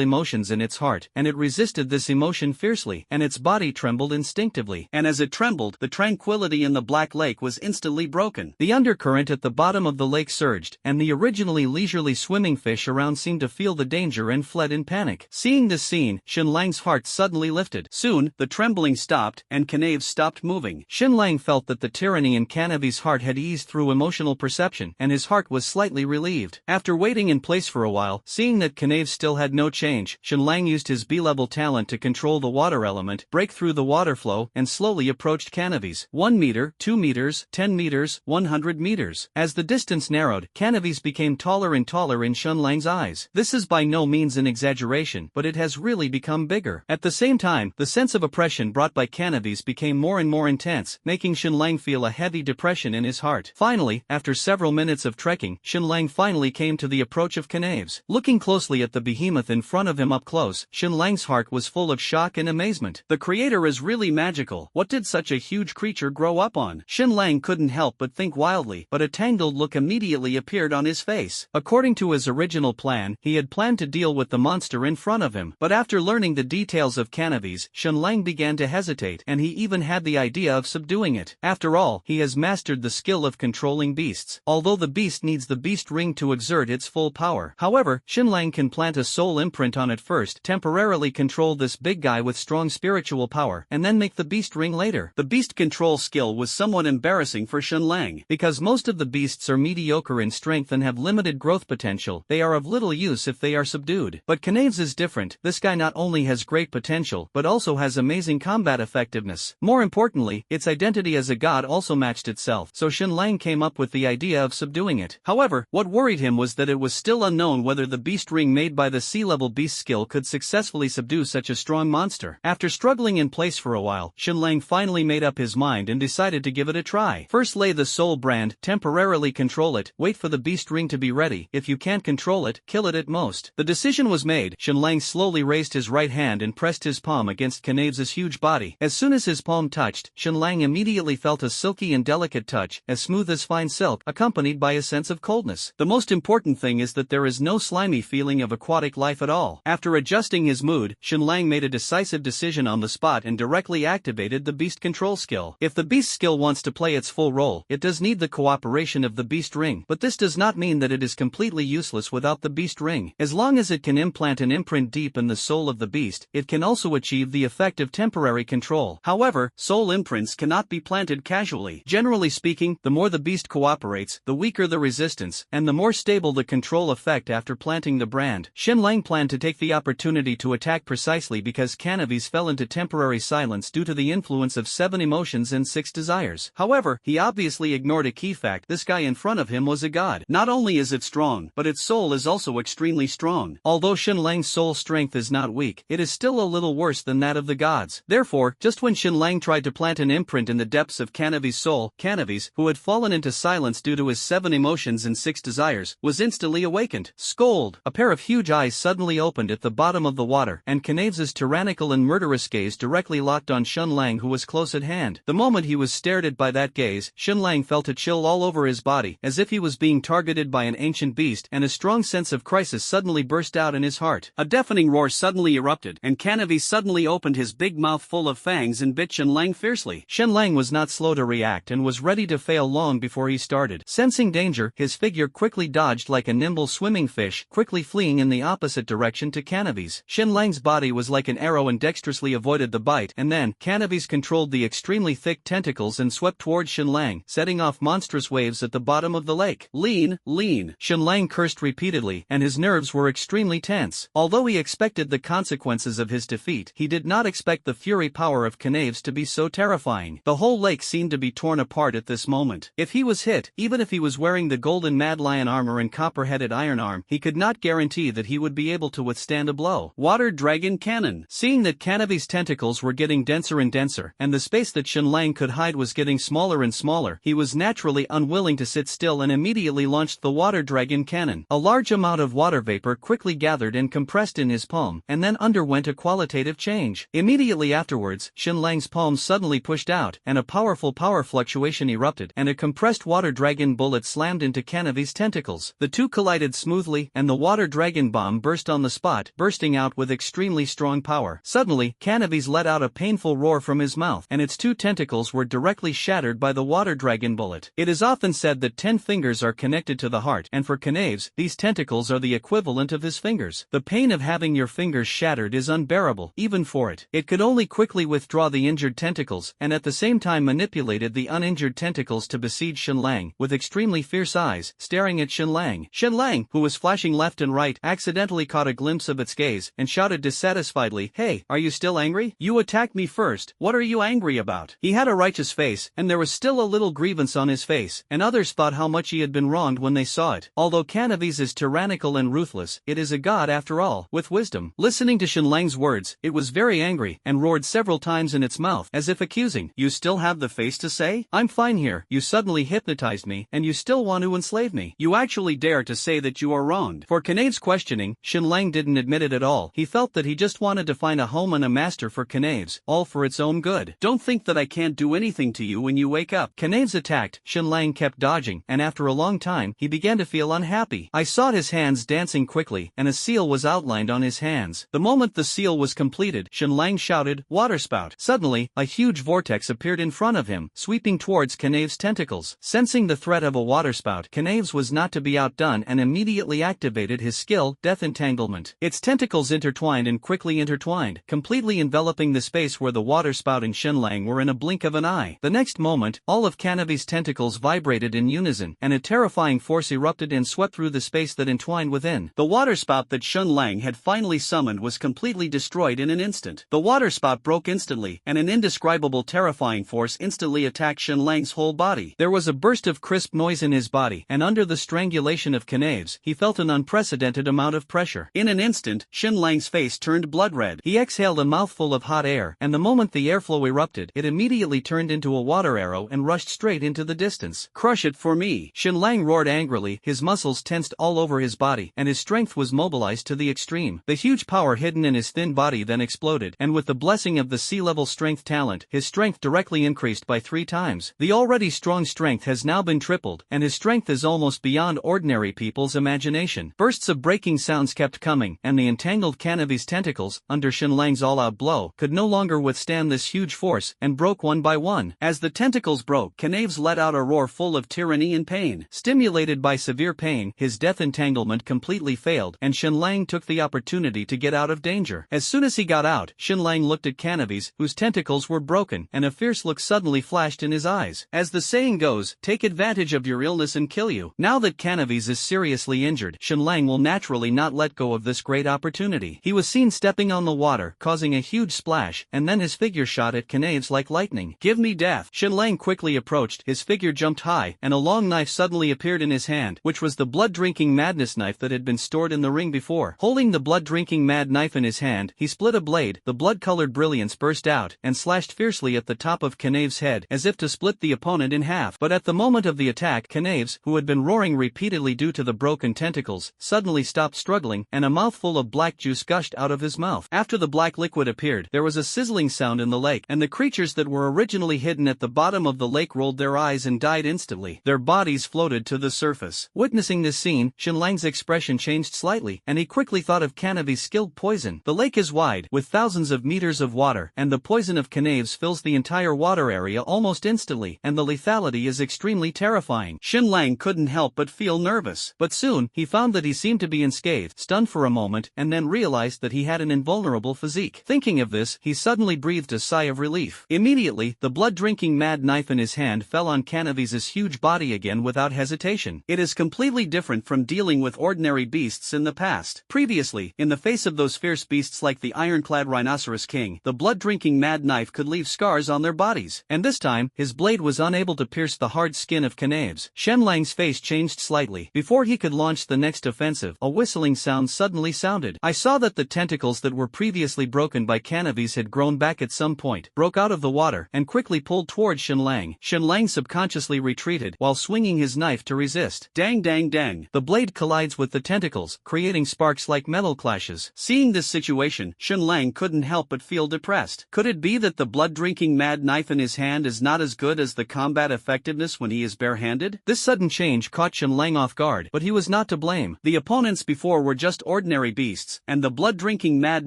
emotions in its heart, and it resisted this emotion fiercely, and its body trembled instinctively. And as it trembled, the tranquility in the Black Lake was instantly broken. The undercurrent at the bottom of the lake surged, and the originally leisurely swimming fish around seemed to feel the danger and fled in panic. Seeing this scene, Shenlang's heart suddenly lifted. Soon, the trembling stopped, and Canavis stopped moving. Shenlang felt that the tyranny in Canavi's heart had eased through emotional perception, and his heart was slightly relieved. After waiting in place for a while, seeing that Canavis still had no change, Shenlang used his B-level talent to control the water element, break through the water flow, and slowly approached Canavis. 1 meter, 2 meters, 10 meters, 100 meters. As the distance narrowed, Canavis became taller and taller in Shenlang's eyes. This is by no means an exaggeration, but it has really become bigger. At the same time, the sense of oppression brought by Canavis became more and more intense, making Shenlang feel a heavy depression in his heart. Finally, after several minutes of trekking, Shenlang finally came to the approach of Canavis. Looking closely at the behemoth in front of him up close, Shenlang's heart was full of shock and amazement. The creator is really magical. What did such a huge creature grow up on? Shenlang couldn't help but think wildly, but a tangled look immediately appeared on his face. According to his original plan, he had planned to deal with the monster in front of him, but after learning the details of Canavis, Shenlang began to hesitate, and he even had the idea of subduing it. After all, he has mastered the skill of controlling beasts, although the beast needs the beast ring to exert its full power. However, Shenlang can plant a soul imprint on it first, temporarily control this big guy with strong spiritual power, and then make the beast ring later. The beast control skill was somewhat embarrassing for Shenlang, because most of the beasts are mediocre in strength and have limited growth potential. They are of little use if they are subdued. But Canaves is different. This guy not only has great potential, but also has amazing amazing combat effectiveness. More importantly, its identity as a god also matched itself, so Xinlang came up with the idea of subduing it. However, what worried him was that it was still unknown whether the beast ring made by the sea-level beast skill could successfully subdue such a strong monster. After struggling in place for a while, Xinlang finally made up his mind and decided to give it a try. First, lay the soul brand, temporarily control it, wait for the beast ring to be ready. If you can't control it, kill it at most. The decision was made. Xinlang slowly raised his right hand and pressed his palm against Knaves's huge body. As soon as his palm touched, Xinlang immediately felt a silky and delicate touch, as smooth as fine silk, accompanied by a sense of coldness. The most important thing is that there is no slimy feeling of aquatic life at all. After adjusting his mood, Xinlang made a decisive decision on the spot and directly activated the beast control skill. If the beast skill wants to play its full role, it does need the cooperation of the beast ring, but this does not mean that it is completely useless without the beast ring. As long as it can implant an imprint deep in the soul of the beast, it can also achieve the effect of temporary control. However, soul imprints cannot be planted casually. Generally speaking, the more the beast cooperates, the weaker the resistance, and the more stable the control effect after planting the brand. Xinlang planned to take the opportunity to attack precisely because Canaves fell into temporary silence due to the influence of 7 emotions and 6 desires. However, he obviously ignored a key fact: this guy in front of him was a god. Not only is it strong, but its soul is also extremely strong. Although Xinlang's soul strength is not weak, it is still a little worse than that of the gods. Therefore, just when Xinlang tried to plant an imprint in the depths of Canaves' soul, Canaves, who had fallen into silence due to his 7 emotions and 6 desires, was instantly awakened. Scold! A pair of huge eyes suddenly opened at the bottom of the water, and Canaves' tyrannical and murderous gaze directly locked on Xinlang, who was close at hand. The moment he was stared at by that gaze, Xinlang felt a chill all over his body, as if he was being targeted by an ancient beast, and a strong sense of crisis suddenly burst out in his heart. A deafening roar suddenly erupted, and Canaves suddenly opened his big mouth full of fangs and bit Xinlang fiercely. Xinlang was not slow to react and was ready to fail long before he started. Sensing danger, his figure quickly dodged like a nimble swimming fish, quickly fleeing in the opposite direction to Canaves. Xinlang's body was like an arrow and dexterously avoided the bite, and then Canaves controlled the extremely thick tentacles and swept towards Xinlang, setting off monstrous waves at the bottom of the lake. Lean, lean! Xinlang cursed repeatedly, and his nerves were extremely tense. Although he expected the consequences of his defeat, he did not expect the fury power of Canaves to be so terrifying. The whole lake seemed to be torn apart at this moment. If he was hit, even if he was wearing the golden Mad Lion armor and copper-headed iron arm, he could not guarantee that he would be able to withstand a blow. Water Dragon Cannon! Seeing that Canaves' tentacles were getting denser and denser, and the space that Xinlang could hide was getting smaller and smaller, he was naturally unwilling to sit still and immediately launched the Water Dragon Cannon. A large amount of water vapor quickly gathered and compressed in his palm, and then underwent a qualitative change. Immediately afterwards, Xinlang's palm suddenly pushed out, and a powerful power fluctuation erupted, and a compressed water dragon bullet slammed into Canaves' tentacles. The two collided smoothly, and the water dragon bomb burst on the spot, bursting out with extremely strong power. Suddenly, Canaves let out a painful roar from his mouth, and its 2 tentacles were directly shattered by the water dragon bullet. It is often said that 10 fingers are connected to the heart, and for Canaves, these tentacles are the equivalent of his fingers. The pain of having your fingers shattered is unbearable, even for it. It could only quickly withdraw the injured tentacles, and at the same time manipulated the uninjured tentacles to besiege Xinlang, with extremely fierce eyes, staring at Xinlang. Xinlang, who was flashing left and right, accidentally caught a glimpse of its gaze, and shouted dissatisfiedly, "Hey, are you still angry? You attacked me first, what are you angry about?" He had a righteous face, and there was still a little grievance on his face, and others thought how much he had been wronged when they saw it. Although Canaves is tyrannical and ruthless, it is a god after all, with wisdom. Listening to Xinlang's words, it was very angry, and roared several times in its mouth, as if accusing, "You still have the face to say? I'm fine here, you suddenly hypnotized me, and you still want to enslave me. You actually dare to say that you are wronged." For Canaves' questioning, Xinlang didn't admit it at all. He felt that he just wanted to find a home and a master for Canaves, all for its own good. "Don't think that I can't do anything to you when you wake up." Canaves attacked, Xinlang kept dodging, and after a long time, he began to feel unhappy. I saw his hands dancing quickly, and a seal was outlined on his hands. The moment the seal was completed, Xinlang shouted, "Waterspout!" Suddenly, a huge vortex appeared in front of him, sweeping towards Canaves' tentacles. Sensing the threat of a waterspout, Canaves was not to be outdone and immediately activated his skill, Death Entanglement. Its tentacles intertwined and quickly intertwined, completely enveloping the space where the waterspout and Xinlang were in a blink of an eye. The next moment, all of Canaves' tentacles vibrated in unison, and a terrifying force erupted and swept through the space that entwined within. The waterspout that Xinlang had finally summoned was completely destroyed in an instant. The water spot broke instantly, and an indescribable terrifying force instantly attacked Shenlang's whole body. There was a burst of crisp noise in his body, and under the strangulation of Knaves, he felt an unprecedented amount of pressure. In an instant, Shenlang's face turned blood red. He exhaled a mouthful of hot air, and the moment the airflow erupted, it immediately turned into a water arrow and rushed straight into the distance. "Crush it for me!" Shenlang roared angrily, his muscles tensed all over his body, and his strength was mobilized to the extreme. The huge power hidden in his thin body then exploded, and with the blessing of the sea-level strength talent, his strength directly increased by 3 times. The already strong strength has now been tripled, and his strength is almost beyond ordinary people's imagination. Bursts of breaking sounds kept coming, and the entangled Knave's tentacles, under Shenlang's all-out blow, could no longer withstand this huge force, and broke one by one. As the tentacles broke, Knaves let out a roar full of tyranny and pain. Stimulated by severe pain, his death entanglement completely failed, and Shenlang took the opportunity to get out of danger. As soon as he got out, Shenlang looked at Knaves, whose tentacles were broken, and a fierce look suddenly flashed in his eyes. As the saying goes, take advantage of your illness and kill you. Now that Knaves is seriously injured, Shenlang will naturally not let go of this great opportunity. He was seen stepping on the water, causing a huge splash, and then his figure shot at Knaves like lightning. "Give me death!" Shenlang quickly approached, his figure jumped high, and a long knife suddenly appeared in his hand, which was the blood-drinking madness knife that had been stored in the ring before. Holding the blood-drinking mad knife in his hand, he split a blade, the blood-colored brilliance burst out, and slashed fiercely at the top of Knaves' head, as if to split the opponent in half. But at the moment of the attack, Knaves, who had been roaring repeatedly due to the broken tentacles, suddenly stopped struggling, and a mouthful of black juice gushed out of his mouth. After the black liquid appeared, there was a sizzling sound in the lake, and the creatures that were originally hidden at the bottom of the lake rolled their eyes and died instantly. Their bodies floated to the surface. Witnessing this scene, Shenlang's expression changed slightly, and he quickly thought of Knave's skilled poison. The lake is wide, with thousands of meters of water, and the poison of Knaves fills the entire water area almost instantly, and the lethality is extremely terrifying. Shenlang couldn't help but feel nervous. But soon, he found that he seemed to be unscathed, stunned for a moment, and then realized that he had an invulnerable physique. Thinking of this, he suddenly breathed a sigh of relief. Immediately, the blood-drinking mad knife in his hand fell on Knave's huge body again without hesitation. It is completely different from dealing with ordinary beasts in the past. Previously, in the face of those fierce beasts like the ironclad rhinoceros king, the blood-drinking mad knife could leave scars on their bodies. And this time, his blade was unable to pierce the hard skin of Knaves. Shenlang's face changed slightly. Before he could launch the next offensive, a whistling sound suddenly sounded. I saw that the tentacles that were previously broken by Knaves had grown back at some point, broke out of the water, and quickly pulled towards Shenlang. Shenlang subconsciously retreated, while swinging his knife to resist. Dang dang dang. The blade collides with the tentacles, creating sparks like metal clashes. Seeing this situation, Shenlang couldn't help but feel depressed. Could it be that the blood-drinking mad knife in his hand is not as good as the combat effectiveness when he is barehanded? This sudden change caught Shenlang off guard, but he was not to blame. The opponents before were just ordinary beasts, and the blood-drinking mad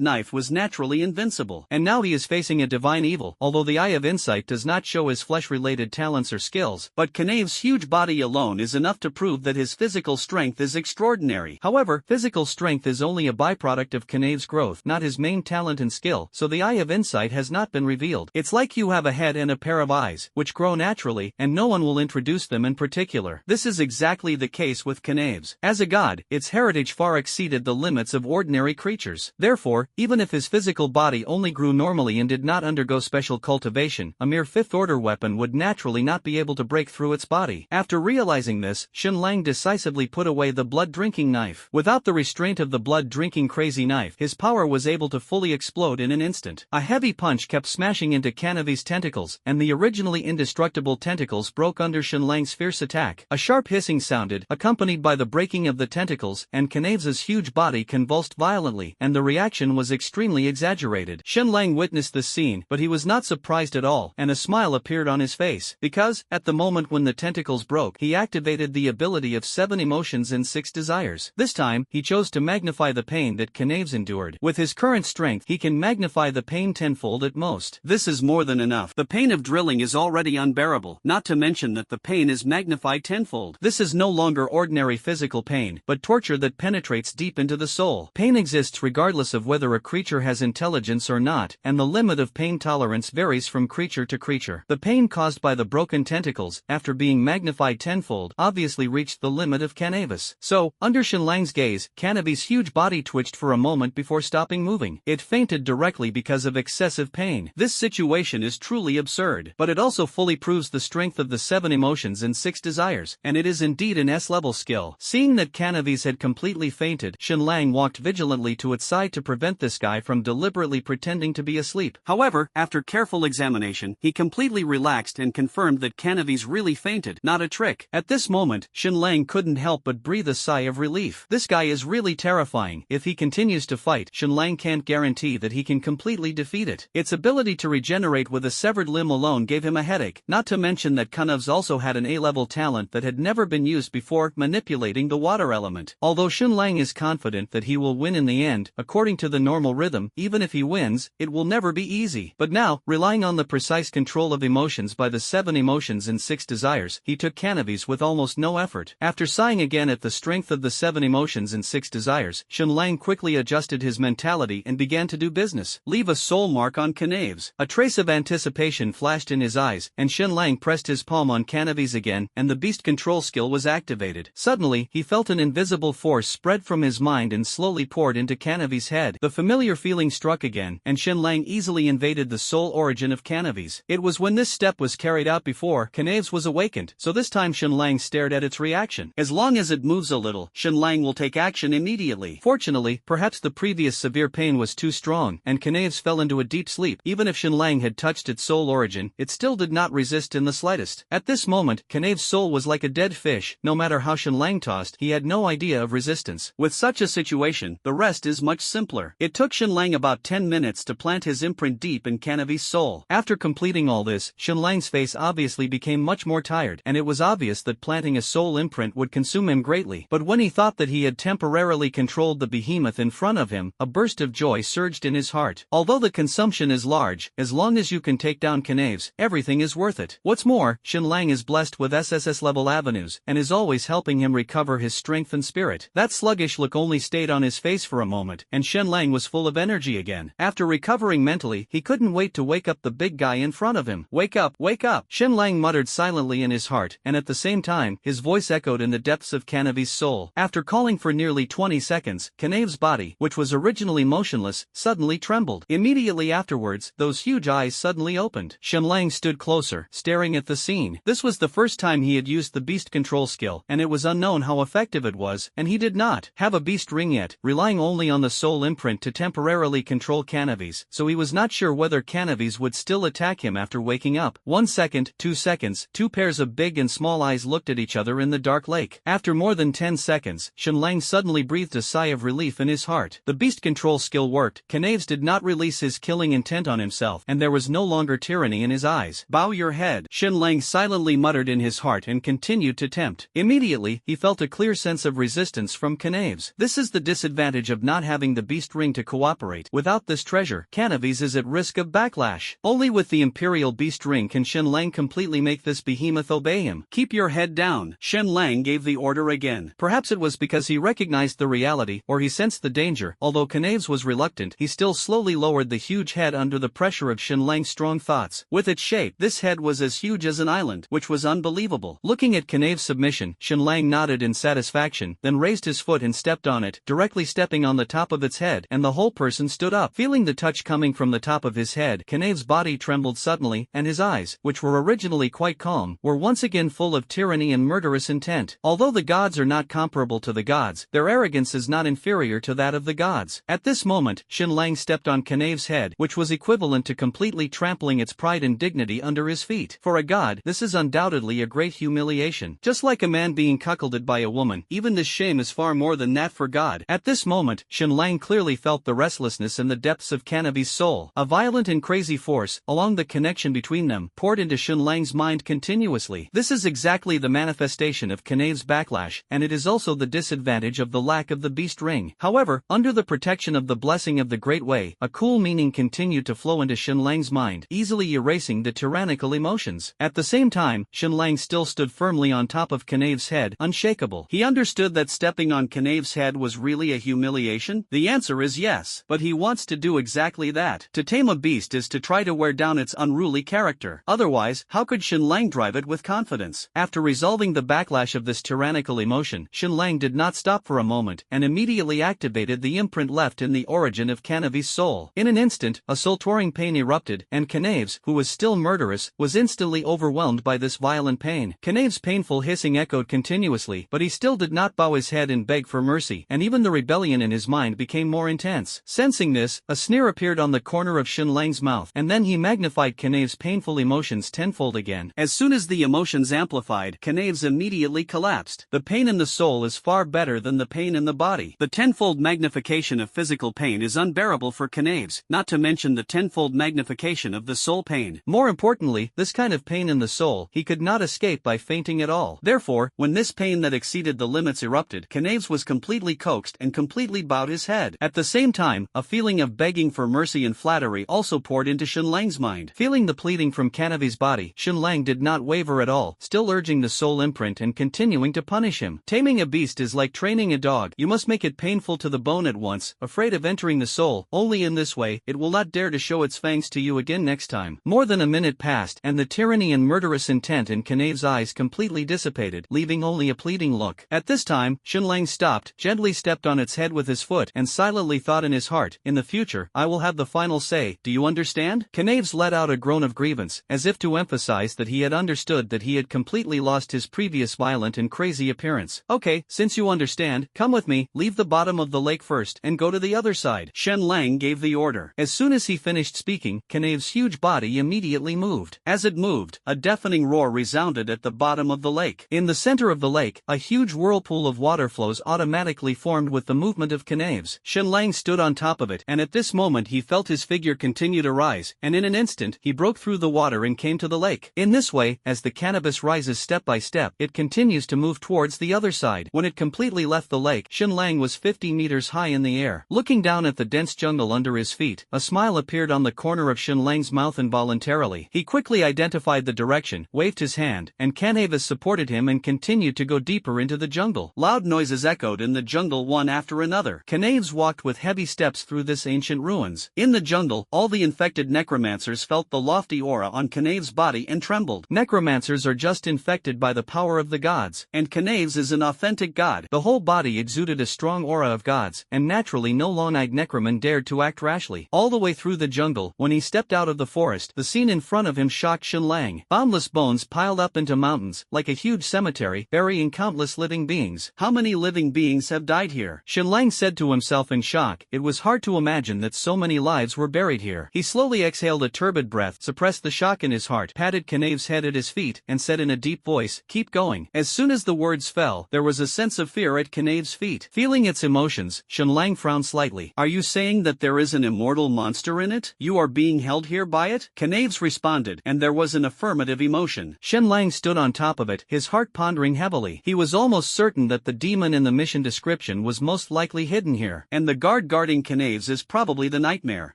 knife was naturally invincible. And now he is facing a divine evil, although the Eye of Insight does not show his flesh-related talents or skills, but Knave's huge body alone is enough to prove that his physical strength is extraordinary. However, physical strength is only a byproduct of Knave's growth, not his main talent and skill, so the Eye of Insight has not been revealed. It's like you have a head and a pair of eyes, which grow naturally, and no one will introduce them in particular. This is exactly the case with Knaves. As a god, its heritage far exceeded the limits of ordinary creatures. Therefore, even if his physical body only grew normally and did not undergo special cultivation, a mere fifth-order weapon would naturally not be able to break through its body. After realizing this, Shenlang decisively put away the blood-drinking knife. Without the restraint of the blood-drinking crazy knife, his power was able to fully explode in an instant. A heavy punch kept smashing into Knave's tentacles, and the originally indestructible tentacles broke under Shenlang's fierce attack. A sharp hissing sounded, accompanied by the breaking of the tentacles, and Knave's huge body convulsed violently, and the reaction was extremely exaggerated. Shenlang witnessed this scene, but he was not surprised at all, and a smile appeared on his face, because, at the moment when the tentacles broke, he activated the ability of 7 emotions and 6 desires. This time, he chose to magnify the pain that Knaves endured. With his current strength, he can magnify the pain tenfold at most. This is more than enough. The pain of drilling is already unbearable, not to mention that the pain is magnified tenfold. This is no longer ordinary physical pain, but torture that penetrates deep into the soul. Pain exists regardless of whether a creature has intelligence or not, and the limit of pain tolerance varies from creature to creature. The pain caused by the broken tentacles, after being magnified tenfold, obviously reached the limit of Knaves. So, under Shenlang's gaze, Knave's huge body twitched for a moment before stopping moving. It fainted directly because of excessive pain. This situation is truly absurd, but it also fully proves the strength of the 7 emotions and 6 desires, and it is indeed an S-level skill. Seeing that Canavis had completely fainted, Shenlang walked vigilantly to its side to prevent this guy from deliberately pretending to be asleep. However, after careful examination, he completely relaxed and confirmed that Canavis really fainted, not a trick. At this moment, Shenlang couldn't help but breathe a sigh of relief. This guy is really terrifying. If he continues to fight, Shenlang can't guarantee that he can completely defeat it. Its ability to regenerate with a severed limb alone gave him a headache, not to mention that Canavis also had an A-level talent that had never been used before, manipulating the water element. Although Shenlang is confident that he will win in the end, according to the normal rhythm, even if he wins, it will never be easy. But now, relying on the precise control of emotions by the 7 emotions and 6 desires, he took Canavis with almost no effort. After sighing again at the strength of the 7 emotions and 6 desires, Shenlang quickly adjusted his mentality and began to do business. Leave a soul mark on Canavis. A trace of anticipation flashed in his eyes, and Shenlang pressed his palm on Canavis again, and the beast control skill was activated. Suddenly, he felt an invisible force spread from his mind and slowly poured into Canavis' head. The familiar feeling struck again, and Shenlang easily invaded the soul origin of Canavis. It was when this step was carried out before, Canavis was awakened, so this time Shenlang stared at its reaction. As long as it moves a little, Shenlang will take action immediately. Fortunately, perhaps the previous severe pain was too strong, and Canavis fell into a deep sleep. Even if Shenlang had touched its soul origin, it still did not resist in the slightest. At this moment, Canavis' soul was like a dead fish. No matter how Shenlang tossed, he had no idea of resistance. With such a situation, the rest is much simpler. It took Shenlang about 10 minutes to plant his imprint deep in Canavis' soul. After completing all this, Shenlang's face obviously became much more tired, and it was obvious that planting a soul imprint would consume him greatly. But when he thought that he had temporarily controlled the behemoth in front of him, a burst of joy surged in his heart. Although the consumption is large, as long as you can take down Canavis, everything is worth it. What's more, Shenlang is blessed with SSS-level avenues, and is always helping him recover his strength and spirit. That sluggish look only stayed on his face for a moment, and Shenlang was full of energy again. After recovering mentally, he couldn't wait to wake up the big guy in front of him. Wake up, wake up! Shenlang muttered silently in his heart, and at the same time, his voice echoed in the depths of Canavis' soul. After calling for nearly 20 seconds, Canavis' body, which was originally motionless, suddenly trembled. Immediately afterwards, those huge eyes suddenly opened. Shenlang stood closer, staring at the scene. This was the first time he had used the beast control skill, and it was unknown how effective it was, and he did not have a beast ring yet, relying only on the soul imprint to temporarily control Canavis, so he was not sure whether Canavis would still attack him after waking up. 1 second, 2 seconds, 2 pairs of big and small eyes looked at each other in the dark lake. After more than 10 seconds, Shenlang suddenly breathed a sigh of relief in his heart. The beast control skill worked. Canavis did not release his killing intent on himself, and there was no longer tyranny in his eyes. Bow your head, Shenlang silently muttered in his heart and continued to tempt. Immediately, he felt a clear sense of resistance from Canavis. This is the disadvantage of not having the beast ring to cooperate. Without this treasure, Canavis is at risk of backlash. Only with the Imperial Beast Ring can Shenlang completely make this behemoth obey him. Keep your head down, Shenlang gave the order again. Perhaps it was because he recognized the reality, or he sensed the danger. Although Canavis was reluctant, he still slowly lowered the huge head under the pressure of Shenlang's strong thoughts. With its shape, this head was as huge as an island, which was unbelievable. Looking at Canavis' submission, Shenlang nodded in satisfaction, then raised his foot and stepped on it, directly stepping on the top of its head, and the whole person stood up. Feeling the touch coming from the top of his head, Canavis' body trembled suddenly, and his eyes, which were originally quite calm, were once again full of tyranny and murderous intent. Although the gods are not comparable to the gods, their arrogance is not inferior to that of the gods. At this moment, Shenlang stepped on Canavis' head, which was equivalent to completely trampling its pride and dignity under his feet. For a god, this is undoubtedly a great humiliation. Just like a man being cuckolded by a woman, even this shame is far more than that for God. At this moment, Shenlang clearly felt the restlessness in the depths of Canavis' soul. A violent and crazy force, along the connection between them, poured into Shenlang's mind continuously. This is exactly the manifestation of Canavis' backlash, and it is also the disadvantage of the lack of the beast ring. However, under the protection of the blessing of the Great Way, a cool meaning continued to flow into Shenlang's mind, easily erasing the tyrannical emotions. At the same time, Shenlang still stood firmly on top of Canavis' head, unshakable. He understood that stepping on Canavis' head was really a humiliation. The answer is yes, but he wants to do exactly that. To tame a beast is to try to wear down its unruly character. Otherwise, how could Shenlang drive it with confidence? After resolving the backlash of this tyrannical emotion, Shenlang did not stop for a moment, and immediately activated the imprint left in the origin of Canavis' soul. fell. In an instant, a soul-touring pain erupted, and Knaves, who was still murderous, was instantly overwhelmed by this violent pain. Knaves' painful hissing echoed continuously, but he still did not bow his head and beg for mercy, and even the rebellion in his mind became more intense. Sensing this, a sneer appeared on the corner of Shen Lang's mouth, and then he magnified Knaves' painful emotions tenfold again. As soon as the emotions amplified, Knaves immediately collapsed. The pain in the soul is far better than the pain in the body. The tenfold magnification of physical pain is unbearable for Knaves, not to mention the tenfold magnification of the soul pain. More importantly, this kind of pain in the soul he could not escape by fainting at all. Therefore, when this pain that exceeded the limits erupted, Knaves was completely coaxed and completely bowed his head. At the same time, a feeling of begging for mercy and flattery also poured into Shen Lang's mind. Feeling the pleading from Knaves' body, Shen Lang did not waver at all, still urging the soul imprint and continuing to punish him. Taming a beast is like training a dog. You must make it painful to the bone at once, afraid of entering the soul. Only in this way, it will not dare to show its fangs to you again next time. More than a minute passed, and the tyranny and murderous intent in Knaves' eyes completely dissipated, leaving only a pleading look. At this time, Shen Lang stopped, gently stepped on its head with his foot, and silently thought in his heart, in the future, I will have the final say. Do you understand? Knaves let out a groan of grievance, as if to emphasize that he had understood that he had completely lost his previous violent and crazy appearance. Okay, since you understand, come with me, leave the bottom of the lake first, and go to the other side. Shen Lang gave the order. As soon as he finished speaking, Knaves' huge body immediately moved. As it moved, a deafening roar resounded at the bottom of the lake. In the center of the lake, a huge whirlpool of water flows automatically formed with the movement of Knaves. Shen Lang stood on top of it, and at this moment he felt his figure continue to rise, and in an instant, he broke through the water and came to the lake. In this way, as the cannabis rises step by step, it continues to move towards the other side. When it completely left the lake, Shen Lang was 50 meters high in the air. Looking down at the dense jungle under his feet, a smile appeared on the corner of Shen Lang's mouth involuntarily. He quickly identified the direction, waved his hand, and Knaves supported him and continued to go deeper into the jungle. Loud noises echoed in the jungle one after another. Knaves walked with heavy steps through this ancient ruins. In the jungle, all the infected necromancers felt the lofty aura on Knaves' body and trembled. Necromancers are just infected by the power of the gods, and Knaves is an authentic god. The whole body exuded a strong aura of gods, and naturally no long-eyed necroman dared to act rashly. All the way through the jungle, when he stepped out of the forest, the scene in front of him shocked Shen Lang. Boundless bones piled up into mountains, like a huge cemetery, burying countless living beings. How many living beings have died here? Shen Lang said to himself in shock. It was hard to imagine that so many lives were buried here. He slowly exhaled a turbid breath, suppressed the shock in his heart, patted Knaves' head at his feet, and said in a deep voice, keep going. As soon as the words fell, there was a sense of fear at Knaves' feet. Feeling its emotions, Shen Lang frowned slightly. Are you saying that there is an immortal monster in it? You are being held here by it? Knaves responded, and there was an affirmative emotion. Shen Lang stood on top of it, his heart pondering heavily. He was almost certain that the demon in the mission description was most likely hidden here, and the guard guarding Knaves is probably the nightmare.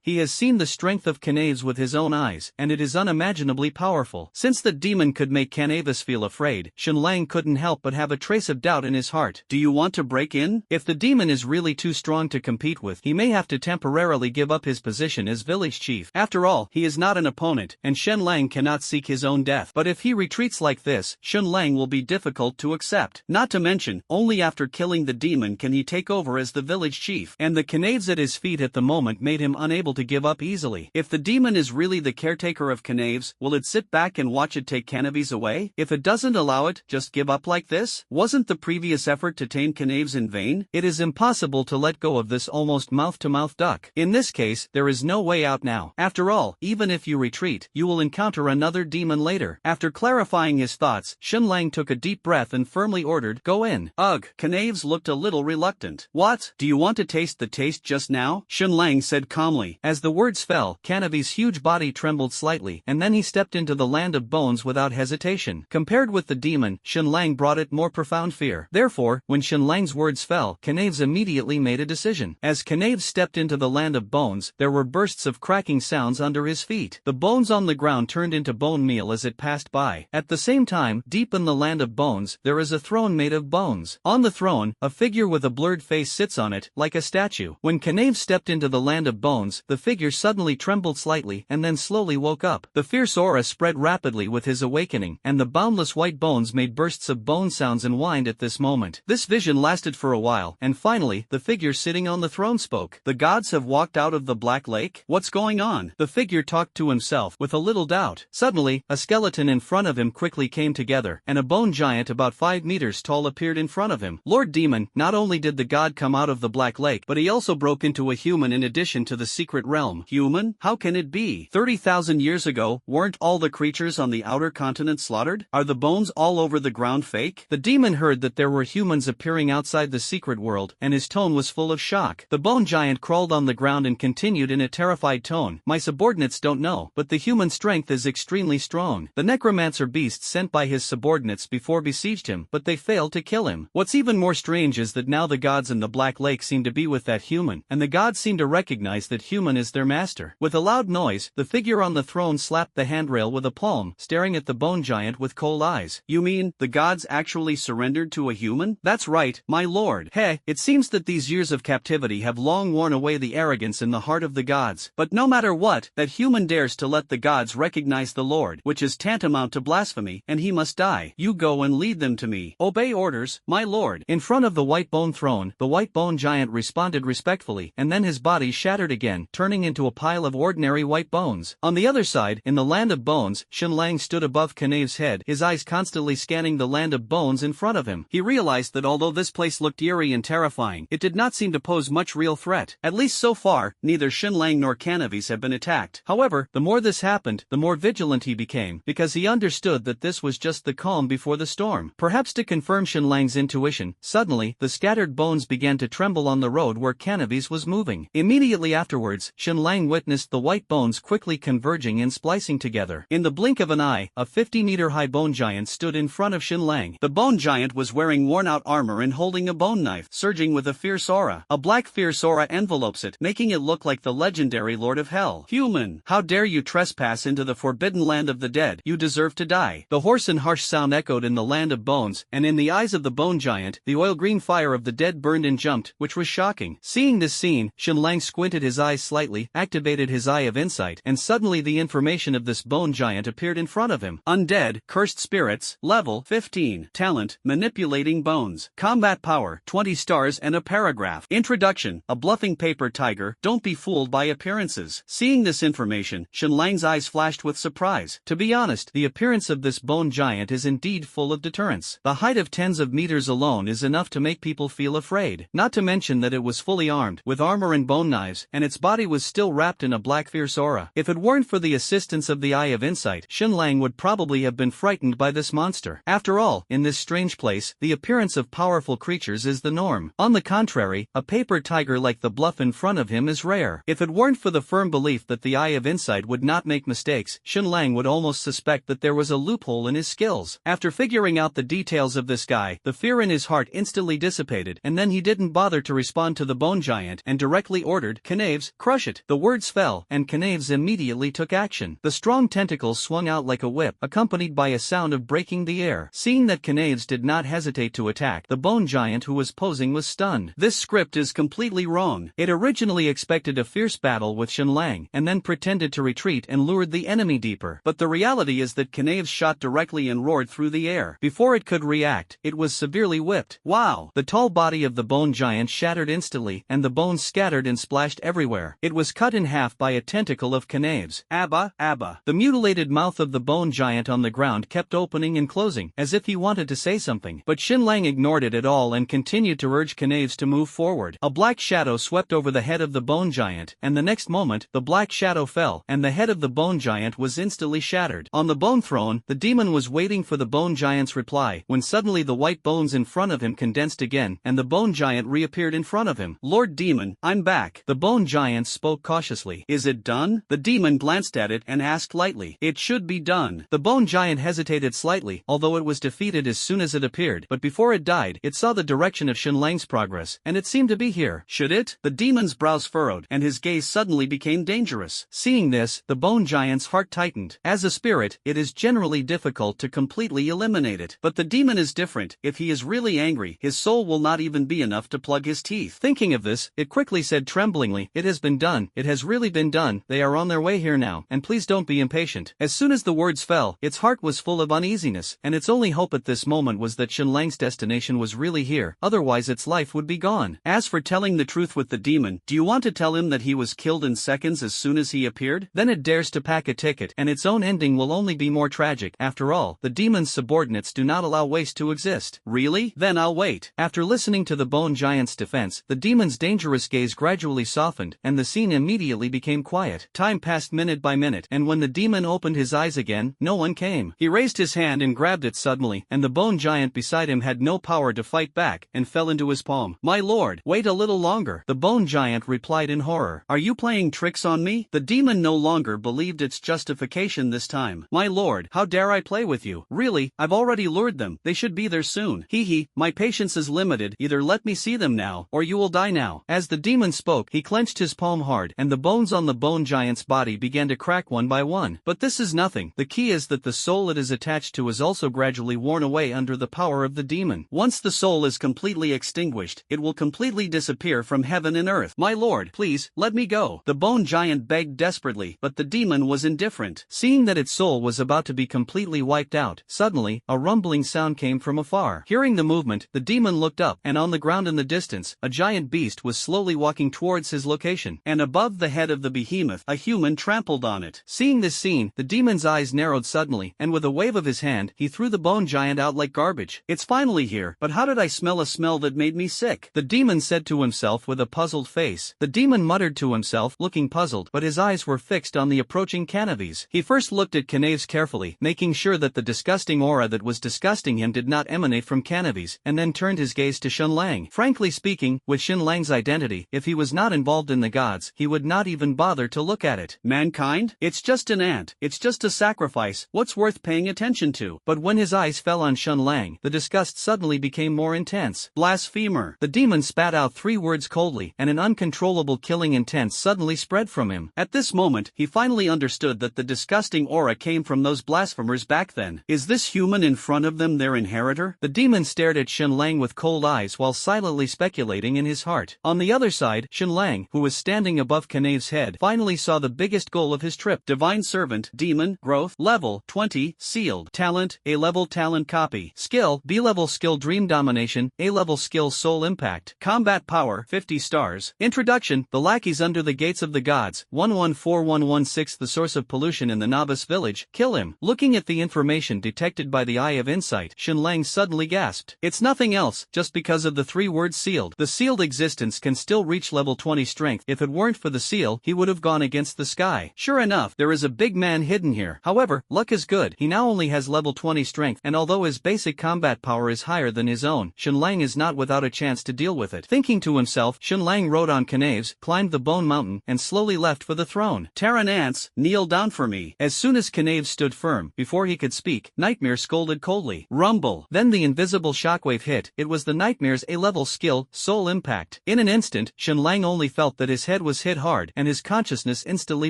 He has seen the strength of Knaves with his own eyes, and it is unimaginably powerful. Since the demon could make Knaves feel afraid, Shen Lang couldn't help but have a trace of doubt in his heart. Do you want to break in? If the demon is really too strong to compete with, he may have to temporarily give up his position as village chief. After all, he is not an opponent, and Shen Lang cannot seek his own death. But if he retreats like this, Shen Lang will be difficult to accept. Not to mention, only after killing the demon can he take over as the village chief, and the Knaves at his feet at the moment made him unable to give up easily. If the demon is really the caretaker of Knaves, will it sit back and watch it take Knaves away? If it doesn't allow it, just give up like this? Wasn't the previous effort to tame Knaves in vain? It is impossible to let go of this almost mouth-to-mouth duck. In this case, there is no way out now. After all, even if you retreat, you will encounter another demon later. After clarifying his thoughts, Shen Lang took a deep breath and firmly ordered, go in. Ugh, Knaves looked a little reluctant. What? Do you want to taste the taste just now? Shen Lang said calmly. As the words fell, Knaves' huge body trembled slightly, and then he stepped into the land of bones without hesitation. Compared with the demon, Shen Lang brought it more profound fear. Therefore, when Shen Lang's words fell, Knaves immediately made a decision. As Knaves stepped into the land of bones, there were bursts of cracking sounds under his feet. The bones on the ground turned into bone meal as it passed by. At the same time, deep in the land of bones, there is a throne made of bones. On the throne, a figure with a blurred face sits on it, like a statue. When Knaves stepped into the land of bones, the figure suddenly trembled slightly and then slowly woke up. The fierce aura spread rapidly with his awakening, and the boundless white bones made bursts of bone sounds and whined at this moment. This vision lasted for a while, and finally, the figure sitting on the throne spoke. The gods have walked out out of the Black Lake? What's going on? The figure talked to himself with a little doubt. Suddenly, a skeleton in front of him quickly came together, and a bone giant about 5 meters tall appeared in front of him. Lord Demon, not only did the god come out of the Black Lake, but he also broke into a human in addition to the secret realm. Human? How can it be? 30,000 years ago, weren't all the creatures on the outer continent slaughtered? Are the bones all over the ground fake? The demon heard that there were humans appearing outside the secret world, and his tone was full of shock. The bone giant crawled on the ground and continued in a terrified tone. My subordinates don't know, but the human strength is extremely strong. The necromancer beasts sent by his subordinates before besieged him, but they failed to kill him. What's even more strange is that now the gods in the Black Lake seem to be with that human, and the gods seem to recognize that human is their master. With a loud noise, the figure on the throne slapped the handrail with a palm, staring at the bone giant with cold eyes. You mean, the gods actually surrendered to a human? That's right, my lord. Heh, it seems that these years of captivity have long worn away the arrogance in the heart of the gods. But no matter what, that human dares to let the gods recognize the Lord, which is tantamount to blasphemy, and he must die. You go and lead them to me. Obey orders, my lord. In front of the white bone throne, the white bone giant responded respectfully, and then his body shattered again, turning into a pile of ordinary white bones. On the other side, in the land of bones, Shenlang stood above Kanave's head, his eyes constantly scanning the land of bones in front of him. He realized that although this place looked eerie and terrifying, it did not seem to pose much real threat. At least so far, neither Shenlang nor Canaves have been attacked. However, the more this happened, the more vigilant he became, because he understood that this was just the calm before the storm. Perhaps to confirm Shenlang's intuition, suddenly, the scattered bones began to tremble on the road where Canaves was moving. Immediately afterwards, Shenlang witnessed the white bones quickly converging and splicing together. In the blink of an eye, a 50-meter-high bone giant stood in front of Shenlang. The bone giant was wearing worn-out armor and holding a bone knife, surging with a fierce aura. A black fierce aura envelopes it, making it look like the legendary Lord of Hell. Human, how dare you trespass into the forbidden land of the dead? You deserve to die. The hoarse and harsh sound echoed in the land of bones, and in the eyes of the bone giant, the oil-green fire of the dead burned and jumped, which was shocking. Seeing this scene, Shenlang squinted his eyes slightly, activated his eye of insight, and suddenly the information of this bone giant appeared in front of him. Undead, cursed spirits, level 15, talent, manipulating bones, combat power, 20 stars and a paragraph. Introduction, a bluffing paper tiger, don't be fooled by appearances. Seeing this information, Shenlang's eyes flashed with surprise. To be honest, the appearance of this bone giant is indeed full of deterrence. The height of tens of meters alone is enough to make people feel afraid. Not to mention that it was fully armed, with armor and bone knives, and its body was still wrapped in a black fierce aura. If it weren't for the assistance of the Eye of Insight, Shenlang would probably have been frightened by this monster. After all, in this strange place, the appearance of powerful creatures is the norm. On the contrary, a paper tiger like the bluff in front of him is rare. If it weren't for the firm belief that the Eye of Insight would not make mistakes, Shenlang would almost suspect that there was a loophole in his skills. After figuring out the details of this guy, the fear in his heart instantly dissipated, and then he didn't bother to respond to the bone giant and directly ordered, Canaves, crush it. The words fell, and Canaves immediately took action. The strong tentacles swung out like a whip, accompanied by a sound of breaking the air. Seeing that Canaves did not hesitate to attack, the bone giant who was posing was stunned. This script is completely wrong. It originally expected a fierce battle with Shenlang, and then pretended to retreat and lured the enemy deeper. But the reality is that Canaves shot directly and roared through the air. Before it could react, it was severely whipped. Wow! The tall body of the bone giant shattered instantly, and the bones scattered and splashed everywhere. It was cut in half by a tentacle of Canaves. Abba, Abba. The mutilated mouth of the bone giant on the ground kept opening and closing, as if he wanted to say something. But Shenlang ignored it at all and continued to urge Canaves to move forward. A black shadow swept over the head of the bone giant, and the next moment, the black shadow fell, and the head of the bone giant was instantly shattered. On the bone throne, the demon was waiting for the bone giant's reply, when suddenly the white bones in front of him condensed again, and the bone giant reappeared in front of him. Lord Demon, I'm back. The bone giant spoke cautiously. Is it done? The demon glanced at it and asked lightly. It should be done. The bone giant hesitated slightly, although it was defeated as soon as it appeared, but before it died, it saw the direction of Shenlang's progress, and it seemed to be here. Should it? The demon's brows furrowed, and his gaze suddenly became dangerous. Seeing this, the bone giant's heart tightened. As a spirit, it is generally difficult to completely eliminate it. But the demon is different. If he is really angry, his soul will not even be enough to plug his teeth. Thinking of this, it quickly said tremblingly, it has been done. It has really been done. They are on their way here now, and please don't be impatient. As soon as the words fell, its heart was full of uneasiness, and its only hope at this moment was that Shenlang's destination was really here, otherwise its life would be gone. As for telling the truth with the demon, do you want want to tell him that he was killed in seconds as soon as he appeared? Then it dares to pack a ticket, and its own ending will only be more tragic. After all, the demon's subordinates do not allow waste to exist. Really? Then I'll wait. After listening to the bone giant's defense, the demon's dangerous gaze gradually softened, and the scene immediately became quiet. Time passed minute by minute, and when the demon opened his eyes again, no one came. He raised his hand and grabbed it suddenly, and the bone giant beside him had no power to fight back, and fell into his palm. My lord, wait a little longer, the bone giant replied in horror. Are you playing tricks on me? The demon no longer believed its justification this time. My lord, how dare I play with you? Really, I've already lured them. They should be there soon. Hee, my patience is limited. Either let me see them now, or you will die now. As the demon spoke, he clenched his palm hard, and the bones on the bone giant's body began to crack one by one. But this is nothing. The key is that the soul it is attached to is also gradually worn away under the power of the demon. Once the soul is completely extinguished, it will completely disappear from heaven and earth. My lord, please, let me go. The bone giant begged desperately, but the demon was indifferent. Seeing that its soul was about to be completely wiped out, suddenly, a rumbling sound came from afar. Hearing the movement, the demon looked up, and on the ground in the distance, a giant beast was slowly walking towards his location, and above the head of the behemoth, a human trampled on it. Seeing this scene, the demon's eyes narrowed suddenly, and with a wave of his hand, he threw the bone giant out like garbage. It's finally here, but how did I smell a smell that made me sick? The demon said to himself with a puzzled face. The demon muttered to himself, looking puzzled, but his eyes were fixed on the approaching cannabis. He first looked at Knaves carefully, making sure that the disgusting aura that was disgusting him did not emanate from cannabis, and then turned his gaze to Shenlang. Frankly speaking, with Shenlang's identity, if he was not involved in the gods, he would not even bother to look at it. Mankind? It's just an ant. It's just a sacrifice. What's worth paying attention to? But when his eyes fell on Shenlang, the disgust suddenly became more intense. Blasphemer. The demon spat out 3 words coldly, and an uncontrollable killing intent suddenly spread from him. At this moment, he finally understood that the disgusting aura came from those blasphemers back then. Is this human in front of them their inheritor? The demon stared at Shenlang with cold eyes while silently speculating in his heart. On the other side, Shenlang, who was standing above Knave's head, finally saw the biggest goal of his trip. Divine Servant, Demon, Growth, Level, 20, Sealed. Talent, A-level Talent Copy. Skill, B-level Skill Dream Domination, A-level Skill Soul Impact. Combat Power, 50 stars. Introduction, the lackeys under the gates of the gods, 114116. The source of pollution in the novice village, kill him. Looking at the information detected by the Eye of Insight, Shenlang suddenly gasped. It's nothing else, just because of the 3 words sealed. The sealed existence can still reach level 20 strength. If it weren't for the seal, he would have gone against the sky. Sure enough, there is a big man hidden here. However, luck is good. He now only has level 20 strength, and although his basic combat power is higher than his own, Shenlang is not without a chance to deal with it. Thinking to himself, Shenlang rode on Knaves, climbed the bone mountain, and slowly left for the throne. Terran ants, kneel down for me. As soon as Knaves stood firm, before he could speak, Nightmare scolded coldly. Rumble. Then the invisible shockwave hit. It was the Nightmare's A-level skill, Soul Impact. In an instant, Shenlang only felt that his head was hit hard, and his consciousness instantly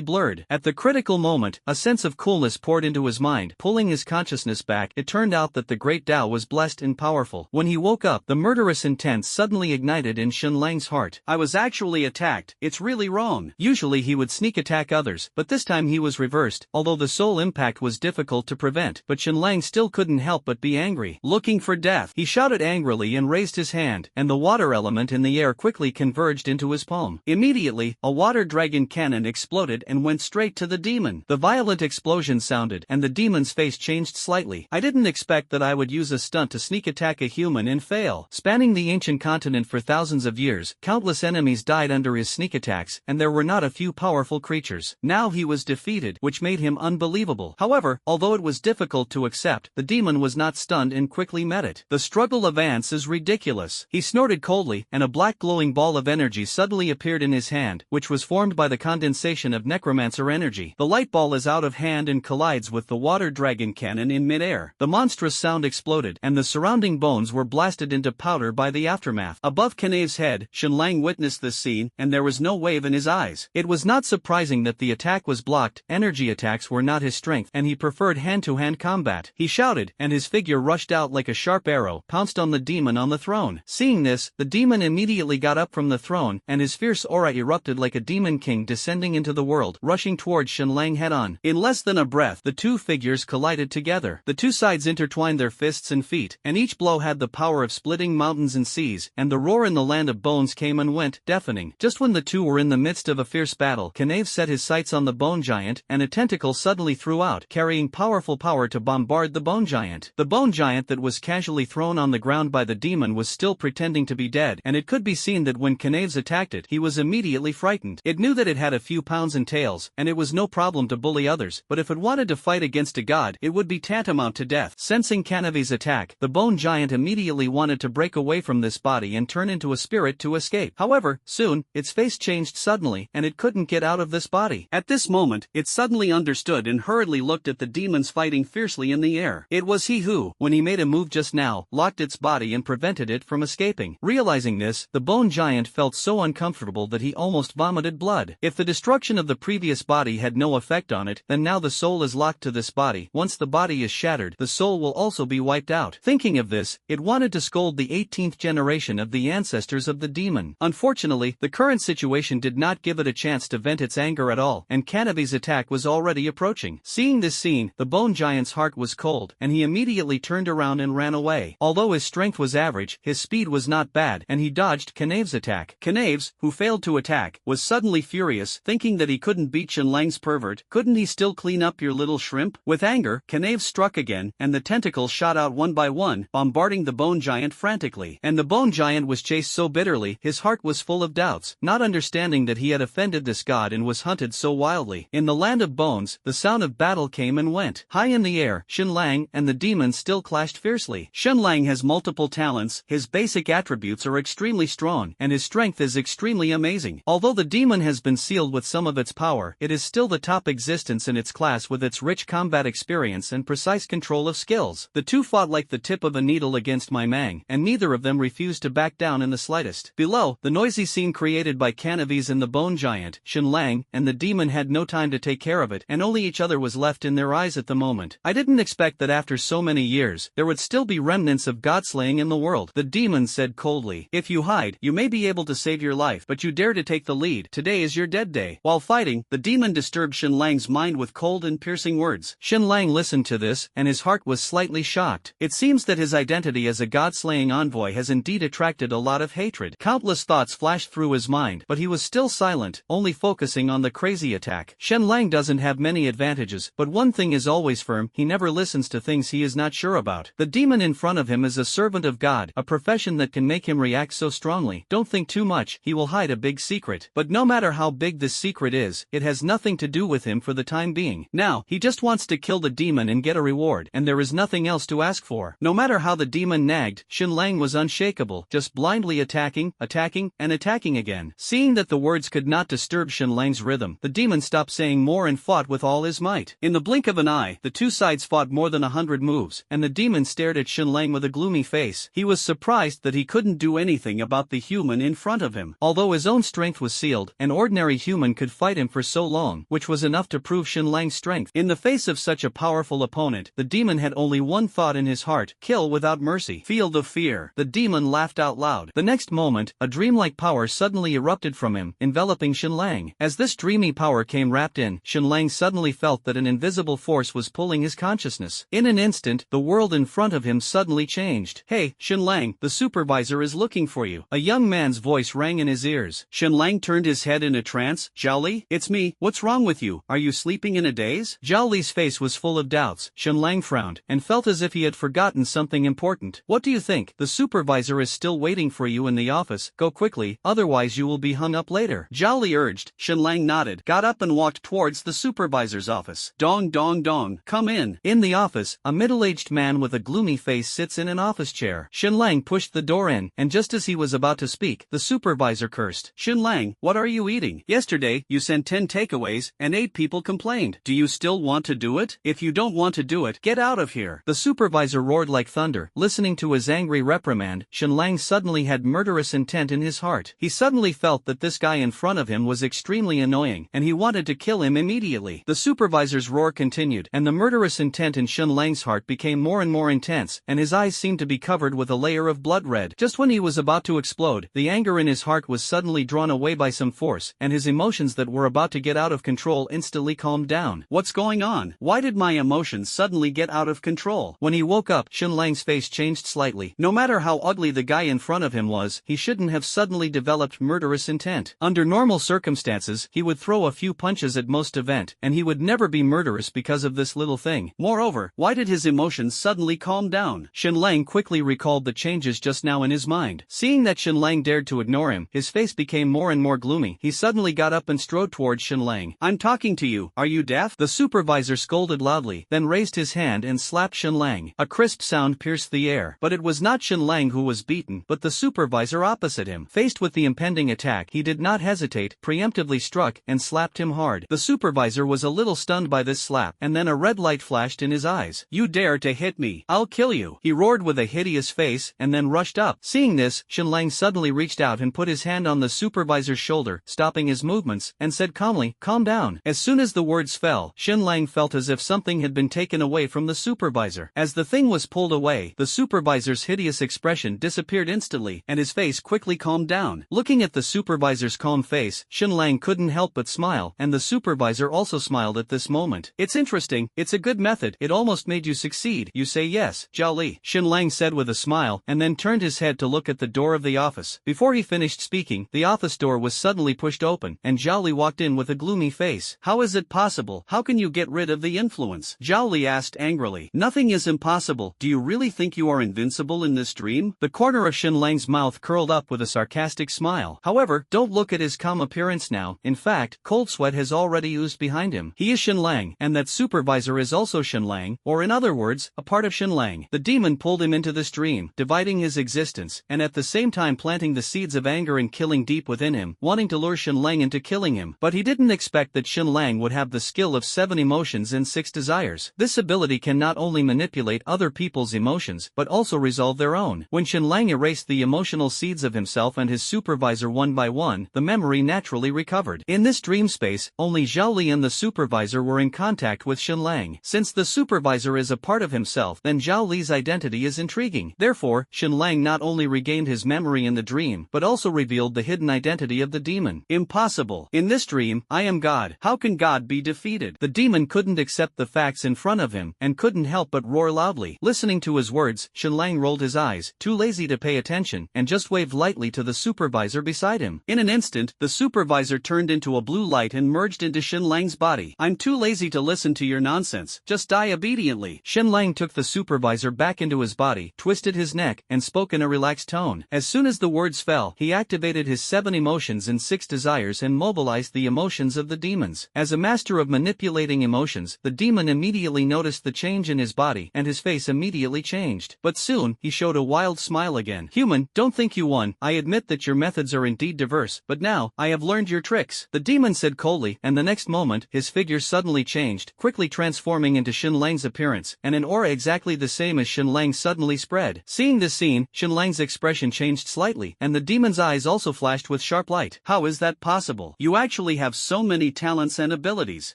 blurred. At the critical moment, a sense of coolness poured into his mind, pulling his consciousness back. It turned out that the great Tao was blessed and powerful. When he woke up, the murderous intent suddenly ignited in Shenlang's heart. I was actually attacked. It's really wrong. Usually he would sneak attack others, but this time he was reversed, although the soul impact was difficult to prevent. But Shenlang still couldn't help but be angry. Looking for death, he shouted angrily and raised his hand, and the water element in the air quickly converged into his palm. Immediately, a water dragon cannon exploded and went straight to the demon. The violent explosion sounded, and the demon's face changed slightly. I didn't expect that I would use a stunt to sneak attack a human and fail. Spanning the ancient continent for thousands of years, countless enemies died under his sneak attacks, and there were not a few powerful creatures. Now he was defeated, which made him unbelievable. However, although it was difficult to accept, the demon was not stunned and quickly met it. The struggle of ants is ridiculous. He snorted coldly, and a black glowing ball of energy suddenly appeared in his hand, which was formed by the condensation of necromancer energy. The light ball is out of hand and collides with the water dragon cannon in midair. The monstrous sound exploded, and the surrounding bones were blasted into powder by the aftermath. Above Knave's head, Shenlang witnessed this scene, and there was no wave in his eyes. It was not surprising that the attack was blocked. Energy attacks were not his strength, and he preferred hand-to-hand combat. He shouted, and his figure rushed out like a sharp arrow, pounced on the demon on the throne. Seeing this, the demon immediately got up from the throne, and his fierce aura erupted like a demon king descending into the world, rushing towards Shenlang head-on. In less than a breath, the two figures collided together. The two sides intertwined their fists and feet, and each blow had the power of splitting mountains and seas, and the roar in the land of bones came and went, deafening. Just when the two were in the midst of a fierce battle, Knave set his sights on the bone giant, and a tentacle suddenly threw out, carrying powerful power to bombard the bone giant. The bone giant that was casually thrown on the ground by the demon was still pretending to be dead, and it could be seen that when Knaves attacked it, he was immediately frightened. It knew that it had a few pounds and tails, and it was no problem to bully others, but if it wanted to fight against a god, it would be tantamount to death. Sensing Knave's attack, the bone giant immediately wanted to break away from this body and turn into a spirit to escape. However, soon, its face changed suddenly, and it couldn't get out of this body. At this moment, it suddenly understood and hurriedly looked at the demons fighting fiercely in the air. It was he who, when he made a move just now, locked its body and prevented it from escaping. Realizing this, the bone giant felt so uncomfortable that he almost vomited blood. If the destruction of the previous body had no effect on it, then now the soul is locked to this body. Once the body is shattered, the soul will also be wiped out. Thinking of this, it wanted to scold the 18th generation of the ancestors of the demon. Unfortunately, the current situation did not give it a chance to vent its anger at all, and Knave's attack was already approaching. Seeing this scene, the bone giant's heart was cold, and he immediately turned around and ran away. Although his strength was average, his speed was not bad, and he dodged Knave's attack. Knaves, who failed to attack, was suddenly furious, thinking that he couldn't beat Shenlang's pervert. Couldn't he still clean up your little shrimp? With anger, Knaves struck again, and the tentacles shot out one by one, bombarding the bone giant frantically. And the bone giant was chased so bitterly, his heart was full of doubts, not understanding that he had offended this god and was hunted so wildly. In the land of bones, the sound of battle came and went. High in the air, Shenlang and the demon still clashed fiercely. Shenlang has multiple talents, his basic attributes are extremely strong, and his strength is extremely amazing. Although the demon has been sealed with some of its power, it is still the top existence in its class with its rich combat experience and precise control of skills. The two fought like the tip of a needle against my Mang, and neither of them refused to back down in the slightest. Below, the noisy scene created by Knaves and the bone giant, Shenlang and the demon had no time to take care of it, and only each other was left in their eyes at the moment. I didn't expect that after so many years, there would still be remnants of god-slaying in the world, the demon said coldly. If you hide, you may be able to save your life, but you dare to take the lead. Today is your dead day. While fighting, the demon disturbed Shenlang's mind with cold and piercing words. Shenlang listened to this, and his heart was slightly shocked. It seems that his identity as a god-slaying envoy has indeed attracted a lot of hatred. Countless thoughts flashed through his mind, but he was still silent, only focusing on the crazy attack. Shenlang doesn't have many advantages, but one thing is always firm: he never listens to things he is not sure about. The demon in front of him is a servant of God, a profession that can make him react so strongly. Don't think too much, he will hide a big secret. But no matter how big this secret is, it has nothing to do with him for the time being. Now, he just wants to kill the demon and get a reward, and there is nothing else to ask for. No matter how the demon nagged, Shenlang was unshakable, just blindly attacking, and attacking again. Seeing that the words could not disturb Shenlang's rhythm, the demon stopped saying more and fought with all his might. In the blink of an eye, the two sides fought more than 100 moves, and the demon stared at Shenlang with a gloomy face. He was surprised that he couldn't do anything about the human in front of him. Although his own strength was sealed, an ordinary human could fight him for so long, which was enough to prove Shenlang's strength. In the face of such a powerful opponent, the demon had only one thought in his heart: kill without mercy. Field of fear. The demon laughed out loud. The next moment, a dreamlike power suddenly erupted from him, enveloping Shenlang. As this dreamy power came wrapped in, Shenlang suddenly felt that an invisible force was pulling his consciousness. In an instant, the world in front of him suddenly changed. Hey, Shenlang, the supervisor is looking for you. A young man's voice rang in his ears. Shenlang turned his head in a trance. Zhao Li, it's me. What's wrong with you? Are you sleeping in a daze? Zhao Li's face was full of doubts. Shenlang frowned, and felt as if he had forgotten something important. What do you think? The supervisor is still waiting for you in the office. Go quickly, otherwise you will be hung up later. Zhao Li urged. Shenlang nodded, got up and walked towards the supervisor's office. Dong dong dong, come in. In the office, a middle-aged man with a gloomy face sits in an office chair. Shenlang pushed the door in, and just as he was about to speak, the supervisor cursed. Shenlang, what are you eating? Yesterday, you sent 10 takeaways, and 8 people complained. Do you still want to do it? If you don't want to do it, get out of here. The supervisor roared like thunder. Listening to his angry reprimand, Shenlang suddenly had murderous intent in his heart. He suddenly felt that this guy in front of him was extremely annoying, and he wanted to kill him immediately. The supervisor's roar continued, and the murderous intent in Shenlang's heart became more and more intense, and his eyes seemed to be covered with a layer of blood red. Just when he was about to explode, the anger in his heart was suddenly drawn away by some force, and his emotions that were about to get out of control instantly calmed down. What's going on? Why did my emotions suddenly get out of control? When he woke up, Shenlang's face changed slightly. No matter how ugly the guy in front of him was, he shouldn't have suddenly developed murderous intent. Under normal circumstances, he would throw a few punches at most event, and he would never be murderous because of this little thing. Moreover, why did his emotions suddenly calm down? Shenlang quickly recalled the changes just now in his mind. Seeing that Shenlang dared to ignore him, his face became more and more gloomy. He suddenly got up and strode towards Shenlang. "I'm talking to you, are you deaf?" The supervisor scolded loudly, then raised his hand and slapped Shenlang. A crisp sound pierced the air, but it was not Shenlang who was beaten, but the supervisor opposite him. Faced with the impending attack, he did not hesitate, preemptively struck, and slapped him hard. The supervisor was a little stunned by this slap, and then a red light flashed in his eyes. "You dare to hit me? I'll kill you!" he roared with a hideous face, and then rushed up. Seeing this, Shenlang suddenly reached out and put his hand on the supervisor's shoulder, stopping his movements, and said calmly, "Calm down." As soon as the words fell, Shenlang felt as if something had been taken away from the supervisor. As the thing was pulled away, the supervisor's hideous expression disappeared instantly, and his face quickly calmed down. Looking at the supervisor's calm face, Shenlang couldn't help but smile, and the supervisor also smiled at this moment. "It's interesting, it's a good method, it almost made you succeed. You say yes, Zhao Li," Shenlang said with a smile, and then turned his head to look at the door of the office. Before he finished speaking, the office door was suddenly pushed open, and Zhao Li walked in with a gloomy face. "How is it possible? How can you get rid of the influence?" Zhao Li asked angrily. "Nothing is impossible. Do you really think you are invincible in this dream?" The corner of Shenlang's mouth curled up with a sarcastic smile. "However, don't look at his calm appearance now. In fact, cold sweat has already oozed behind him. He is Shenlang, and that supervisor is also Shenlang, or in other words, a part of Shenlang. The demon pulled him into this dream, dividing his existence, and at the same time planting the seeds of anger and killing deep within him, wanting to lure Shenlang into killing him. But he didn't expect that Shenlang would have the skill of 7 emotions and 6 desires. This ability can not only manipulate other people's emotions, but also resolve their own. When Shenlang erased the emotional seeds of himself and his supervisor one by one, the memory naturally recovered. In this dream space, only Zhao Li and the supervisor were in contact with Shenlang. Since the supervisor is a part of himself, then Zhao Li's identity is intriguing. Therefore, Shenlang not only regained his memory in the dream, but also revealed the hidden identity of the demon. "Impossible. In this dream, I am God. How can God be defeated?" The demon couldn't accept the facts in front of him, and couldn't help but roar loudly. Listening to his words, Shenlang rolled his eyes, too lazy to pay attention, and just waved lightly to the supervisor beside him. In an instant, the supervisor turned into a blue light and merged into Shenlang's body. "I'm too lazy to listen to your nonsense. Just die obediently." Shenlang took the supervisor back into his body, twisted his neck, and spoke in a relaxed tone. As soon as the words fell, he activated his 7 emotions and 6 desires and mobilized the emotions of the demons. As a master of manipulating emotions, the demon immediately noticed the change in his body, and his face immediately changed. But soon, he showed a wild smile again. "Human, don't think you won. I admit that your methods are indeed diverse, but now, I have learned your tricks," the demon said coldly, and the next moment, his figure suddenly changed, quickly transforming into Shenlang's appearance, and an aura exactly the same as Shenlang suddenly spread. Seeing this scene, Shenlang's expression changed slightly, and the demon's eyes also flashed with sharp light. "How is that possible? You actually have so many talents and abilities.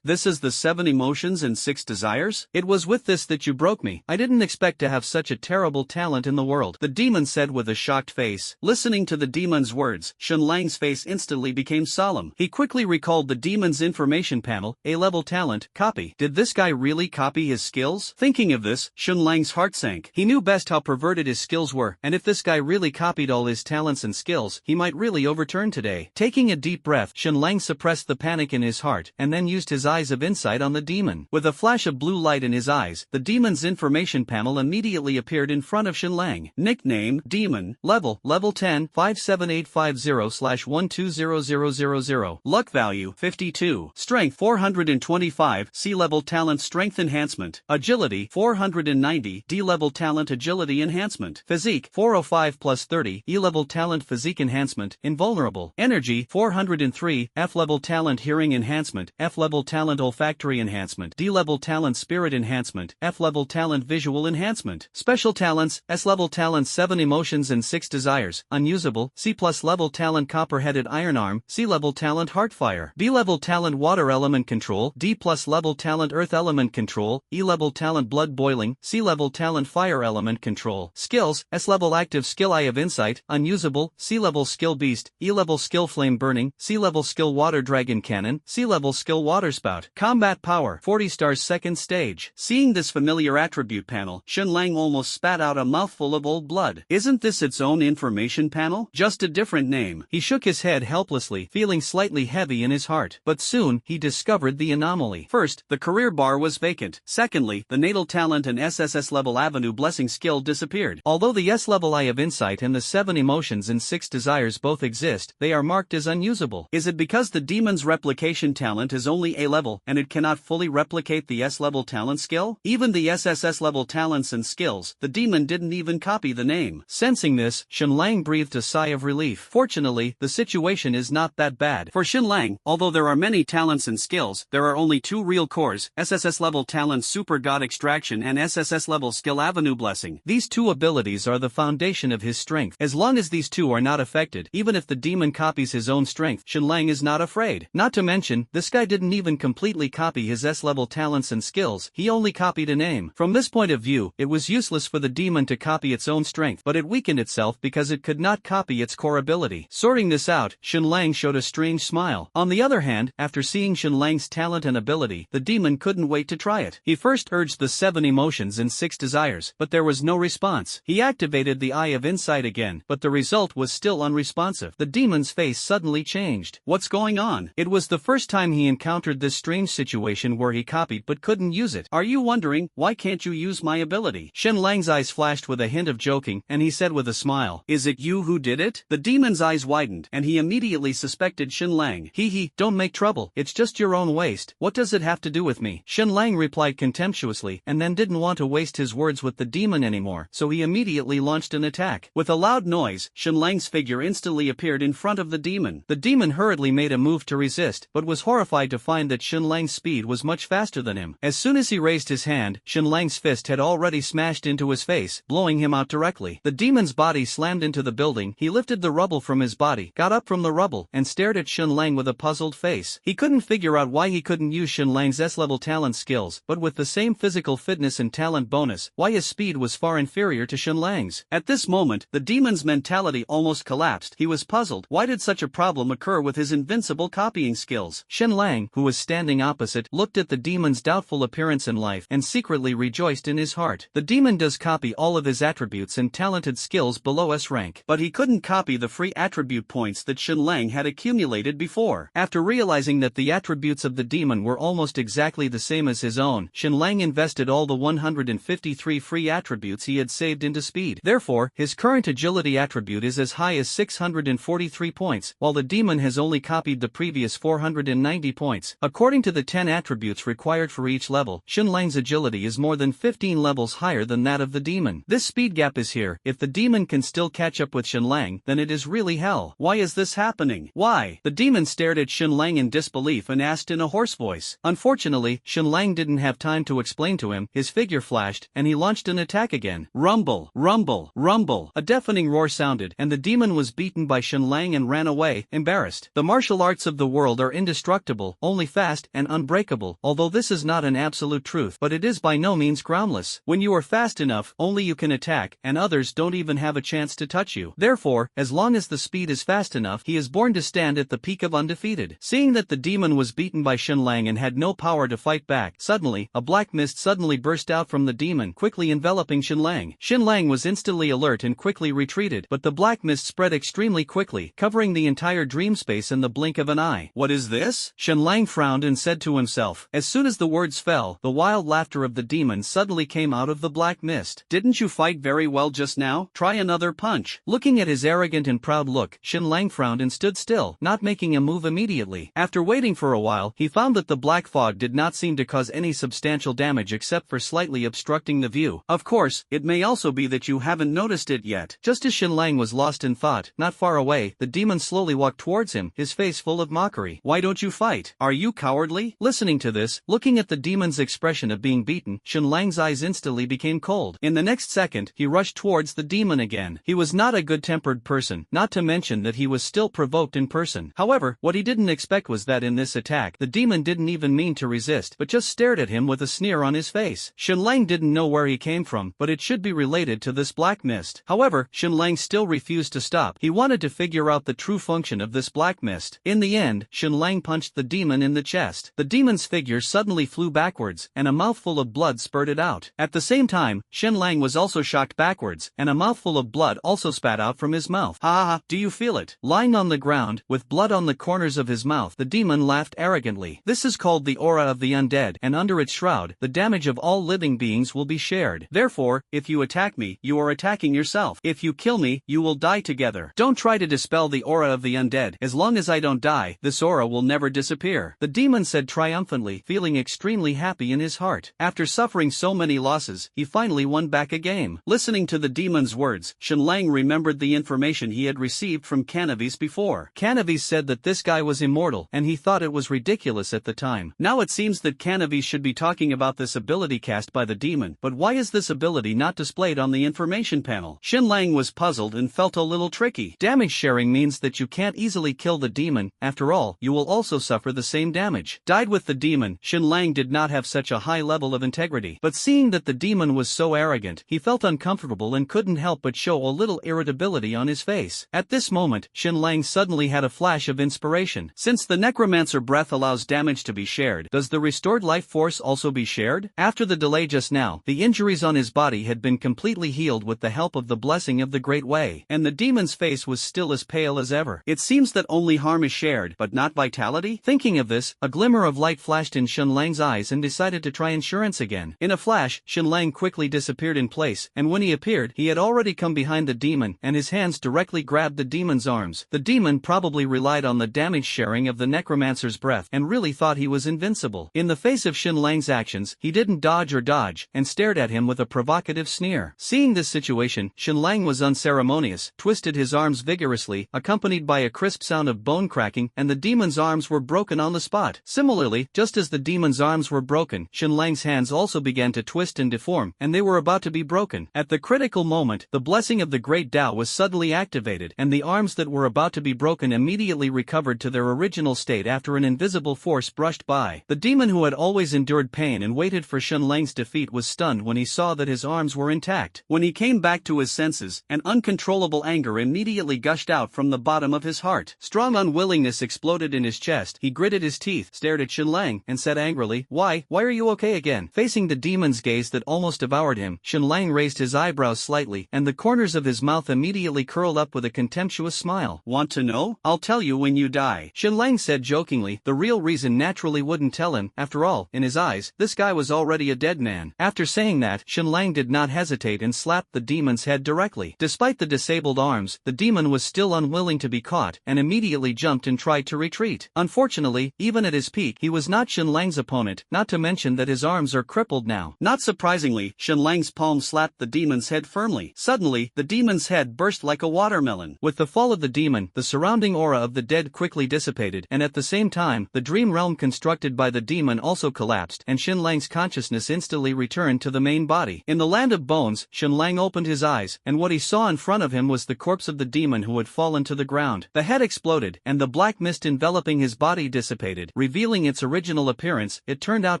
This is the 7 emotions and 6 desires? It was with this that you broke me. I didn't expect to have such a terrible talent in the world," the demon said with a shocked face. Listening to the demon's words, Shenlang's face instantly became solemn. He quickly recalled the demon's information panel, A-level talent, copy. Did this guy really copy his skills? Thinking of this, Shenlang's heart sank. He knew best how perverted his skills were, and if this guy really copied all his talents and skills, he might really overturn today. Taking a deep breath, Shenlang suppressed the panic in his heart, and then used his eyes of insight on the demon. With a flash of blue light in his eyes, the demon's information panel immediately appeared in front of Shenlang. Nickname, Demon, Level 10, 57850/120000. Luck value, 52. Strength, 425, C-level talent strength enhancement. Agility, 490, D-level talent agility enhancement. Physique, 405 plus 30, E-level talent physique enhancement, invulnerable. Energy, 403, F-level talent hearing enhancement, F-level talent olfactory enhancement, D-level talent spirit enhancement, F-level talent visual enhancement. Special talents, S-level talent 7 emotions and 6 desires, unusable. C+ level talent copper-headed iron arm, C-level talent heartfire. B-level talent water element control, D+ level talent earth element control, E-level talent blood boiling, C-level talent fire element control. Skills, S-level active skill eye of insight, unusable. C-level skill beast, E-level skill flame burning, C-level skill water dragon cannon, C-level skill water spout. Combat power, 40 stars second stage. Seeing this familiar attribute panel, Shenlang almost spat out a mouthful of old blood. Isn't this its own information panel? Just a different name. name. He shook his head helplessly, feeling slightly heavy in his heart. But soon, he discovered the anomaly. First, the career bar was vacant. Secondly, the natal talent and SSS-level avenue blessing skill disappeared. Although the S-level eye of insight and the 7 emotions and 6 desires both exist, they are marked as unusable. Is it because the demon's replication talent is only A-level, and it cannot fully replicate the S-level talent skill? Even the SSS-level talents and skills, the demon didn't even copy the name. Sensing this, Shenlang breathed a sigh of relief. Fortunately, the situation is not that bad. For Shenlang, although there are many talents and skills, there are only 2 real cores, SSS-level talent Super God Extraction and SSS-level skill Avenue Blessing. These 2 abilities are the foundation of his strength. As long as these 2 are not affected, even if the demon copies his own strength, Shenlang is not afraid. Not to mention, this guy didn't even completely copy his S-level talents and skills, he only copied a name. From this point of view, it was useless for the demon to copy its own strength, but it weakened itself because it could not copy its core ability. Sorting this out, Shenlang showed a strange smile. On the other hand, after seeing Shenlang's talent and ability, the demon couldn't wait to try it. He first urged the 7 emotions and 6 desires, but there was no response. He activated the Eye of Insight again, but the result was still unresponsive. The demon's face suddenly changed. What's going on? It was the first time he encountered this strange situation where he copied but couldn't use it. Are you wondering, why can't you use my ability? Shenlang's eyes flashed with a hint of joking, and he said with a smile, is it you who did it? The demon's eyes widened, and he immediately suspected Shenlang. Hee, don't make trouble, it's just your own waste. What does it have to do with me? Shenlang replied contemptuously, and then didn't want to waste his words with the demon anymore, so he immediately launched an attack. With a loud noise, Shenlang's figure instantly appeared in front of the demon. The demon hurriedly made a move to resist, but was horrified to find that Shenlang's speed was much faster than him. As soon as he raised his hand, Shenlang's fist had already smashed into his face, blowing him out directly. The demon's body slammed into the building. He lifted the rubble from his body, got up from the rubble, and stared at Shenlang with a puzzled face. He couldn't figure out why he couldn't use Shenlang's S-level talent skills, but with the same physical fitness and talent bonus, why his speed was far inferior to Shenlang's. At this moment, the demon's mentality almost collapsed. He was puzzled. Why did such a problem occur with his invincible copying skills? Shenlang, who was standing opposite, looked at the demon's doubtful appearance in life and secretly rejoiced in his heart. The demon does copy all of his attributes and talented skills below S rank, but he couldn't copy the free attribute points that Shenlang had accumulated before. After realizing that the attributes of the demon were almost exactly the same as his own, Shenlang invested all the 153 free attributes he had saved into speed. Therefore, his current agility attribute is as high as 643 points, while the demon has only copied the previous 490 points. According to the 10 attributes required for each level, Shenlang's agility is more than 15 levels higher than that of the demon. This speed gap is here. If the demon can still catch up with Shenlang, then it is really hell. Why is this happening? Why? The demon stared at Shenlang in disbelief and asked in a hoarse voice. Unfortunately, Shenlang didn't have time to explain to him. His figure flashed, and he launched an attack again. Rumble, rumble, rumble. A deafening roar sounded, and the demon was beaten by Shenlang and ran away, embarrassed. The martial arts of the world are indestructible, only fast and unbreakable, although this is not an absolute truth, but it is by no means groundless. When you are fast enough, only you can attack, and others don't even have a chance to touch you. Therefore, as long as the speed is fast enough, he is born to stand at the peak of undefeated. Seeing that the demon was beaten by Shenlang and had no power to fight back, suddenly, a black mist suddenly burst out from the demon, quickly enveloping Shenlang. Shenlang was instantly alert and quickly retreated, but the black mist spread extremely quickly, covering the entire dream space in the blink of an eye. What is this? Shenlang frowned and said to himself. As soon as the words fell, the wild laughter of the demon suddenly came out of the black mist. Didn't you fight very well just now? Try another punch. Looking at his arrogant and proud look, Shenlang frowned and stood still, not making a move immediately. After waiting for a while, he found that the black fog did not seem to cause any substantial damage except for slightly obstructing the view. Of course, it may also be that you haven't noticed it yet. Just as Shenlang was lost in thought, not far away, the demon slowly walked towards him, his face full of mockery. Why don't you fight? Are you cowardly? Listening to this, looking at the demon's expression of being beaten, Shenlang's eyes instantly became cold. In the next second, he rushed towards the demon again. He was not a good-tempered person, not to mention that he was still provoked in person. However, what he didn't expect was that in this attack, the demon didn't even mean to resist, but just stared at him with a sneer on his face. Shenlang didn't know where he came from, but it should be related to this black mist. However, Shenlang still refused to stop. He wanted to figure out the true function of this black mist. In the end, Shenlang punched the demon in the chest. The demon's figure suddenly flew backwards, and a mouthful of blood spurted out. At the same time, Shenlang was also shocked backwards, and a mouthful of blood also spat out from his mouth. Ha ha ha, Do you feel it? Lying on the ground, with blood on the corners of his mouth, the demon laughed arrogantly. This is called the aura of the undead, and under its shroud, the damage of all living beings will be shared. Therefore, if you attack me, you are attacking yourself. If you kill me, you will die together. Don't try to dispel the aura of the undead. As long as I don't die, this aura will never disappear. The demon said triumphantly, feeling extremely happy in his heart. After suffering so many losses, he finally won back a game. Listening to the demon's words, Shenlang remembered the information he had received from Canavis before. Canavis said that this guy was immortal, and he thought it was ridiculous at the time. Now it seems that Canavis should be talking about this ability cast by the demon, but why is this ability not displayed on the information panel? Shenlang was puzzled and felt a little tricky. Damage sharing means that you can't easily kill the demon. After all, you will also suffer the same damage. Died with the demon, Shenlang did not have such a high level of integrity, but seeing that the demon was so arrogant, he felt uncomfortable and couldn't help but show a little irritability on his face. At this moment, Shenlang suddenly had a flash of inspiration. Since the necromancer breath allows damage to be shared, does the restored life force also be shared? After the delay just now, the injuries on his body had been completely healed with the help of the blessing of the Great Way, and the demon's face was still as pale as ever. It seems that only harm is shared, but not vitality? Thinking of this, a glimmer of light flashed in Shenlang's eyes and decided to try insurance again. In a flash, Shenlang quickly disappeared in place, and when he appeared, he had already come behind the demon, and his hands directly grabbed the demon's arms. The demon probably relied on the damage sharing of the necromancer's breath and really thought he was invincible. In the face of Shenlang's actions, he didn't dodge or dodge, and stared at him with a provocative sneer. Seeing this situation, Shenlang was unceremonious, twisted his arms vigorously, accompanied by a crisp sound of bone cracking, and the demon's arms were broken on the spot. Similarly, just as the demon's arms were broken, Shenlang's hands also began to twist and deform, and they were about to be broken. At the critical moment, the blessing of the Great Tao was suddenly activated, and the arms that were about to be broken immediately recovered to their original state after an invisible force brushed by. The demon, who had always endured pain and waited for Shenlang's defeat, was stunned when he saw that his arms were intact. When he came back to his senses, an uncontrollable anger immediately gushed out from the bottom of his heart. Strong unwillingness exploded in his chest. He gritted his teeth, stared at Shenlang, and said angrily, Why are you okay again? Facing the demon's gaze that almost devoured him, Shenlang raised his eyebrows slightly, and the corners of his mouth immediately curled up with a contemptuous smile. Want to know? I'll tell you when you die. Shenlang said jokingly. The real reason naturally wouldn't tell him. After all, in his eyes, this guy was already a dead man. After saying that, Shenlang did not hesitate and slapped the demon's head directly. Despite the disabled arms, the demon was still unwilling to be caught, and immediately jumped and tried to retreat. Unfortunately, even at his peak, he was not Shenlang's opponent, not to mention that his arms are crippled now. Not surprisingly, Shenlang's palm slapped the demon's head firmly. Suddenly, the demon's head burst like a watermelon. With the fall of the demon, the surrounding aura of the dead quickly dissipated, and at the same time, the dream realm constructed by the demon also collapsed, and Shenlang's consciousness instantly returned to the main body. In the land of bones, Shenlang opened his eyes, and what he saw in front of him was the corpse of the demon who had fallen to the ground. The head exploded, and the black mist enveloping his body dissipated, revealing its original appearance. It turned out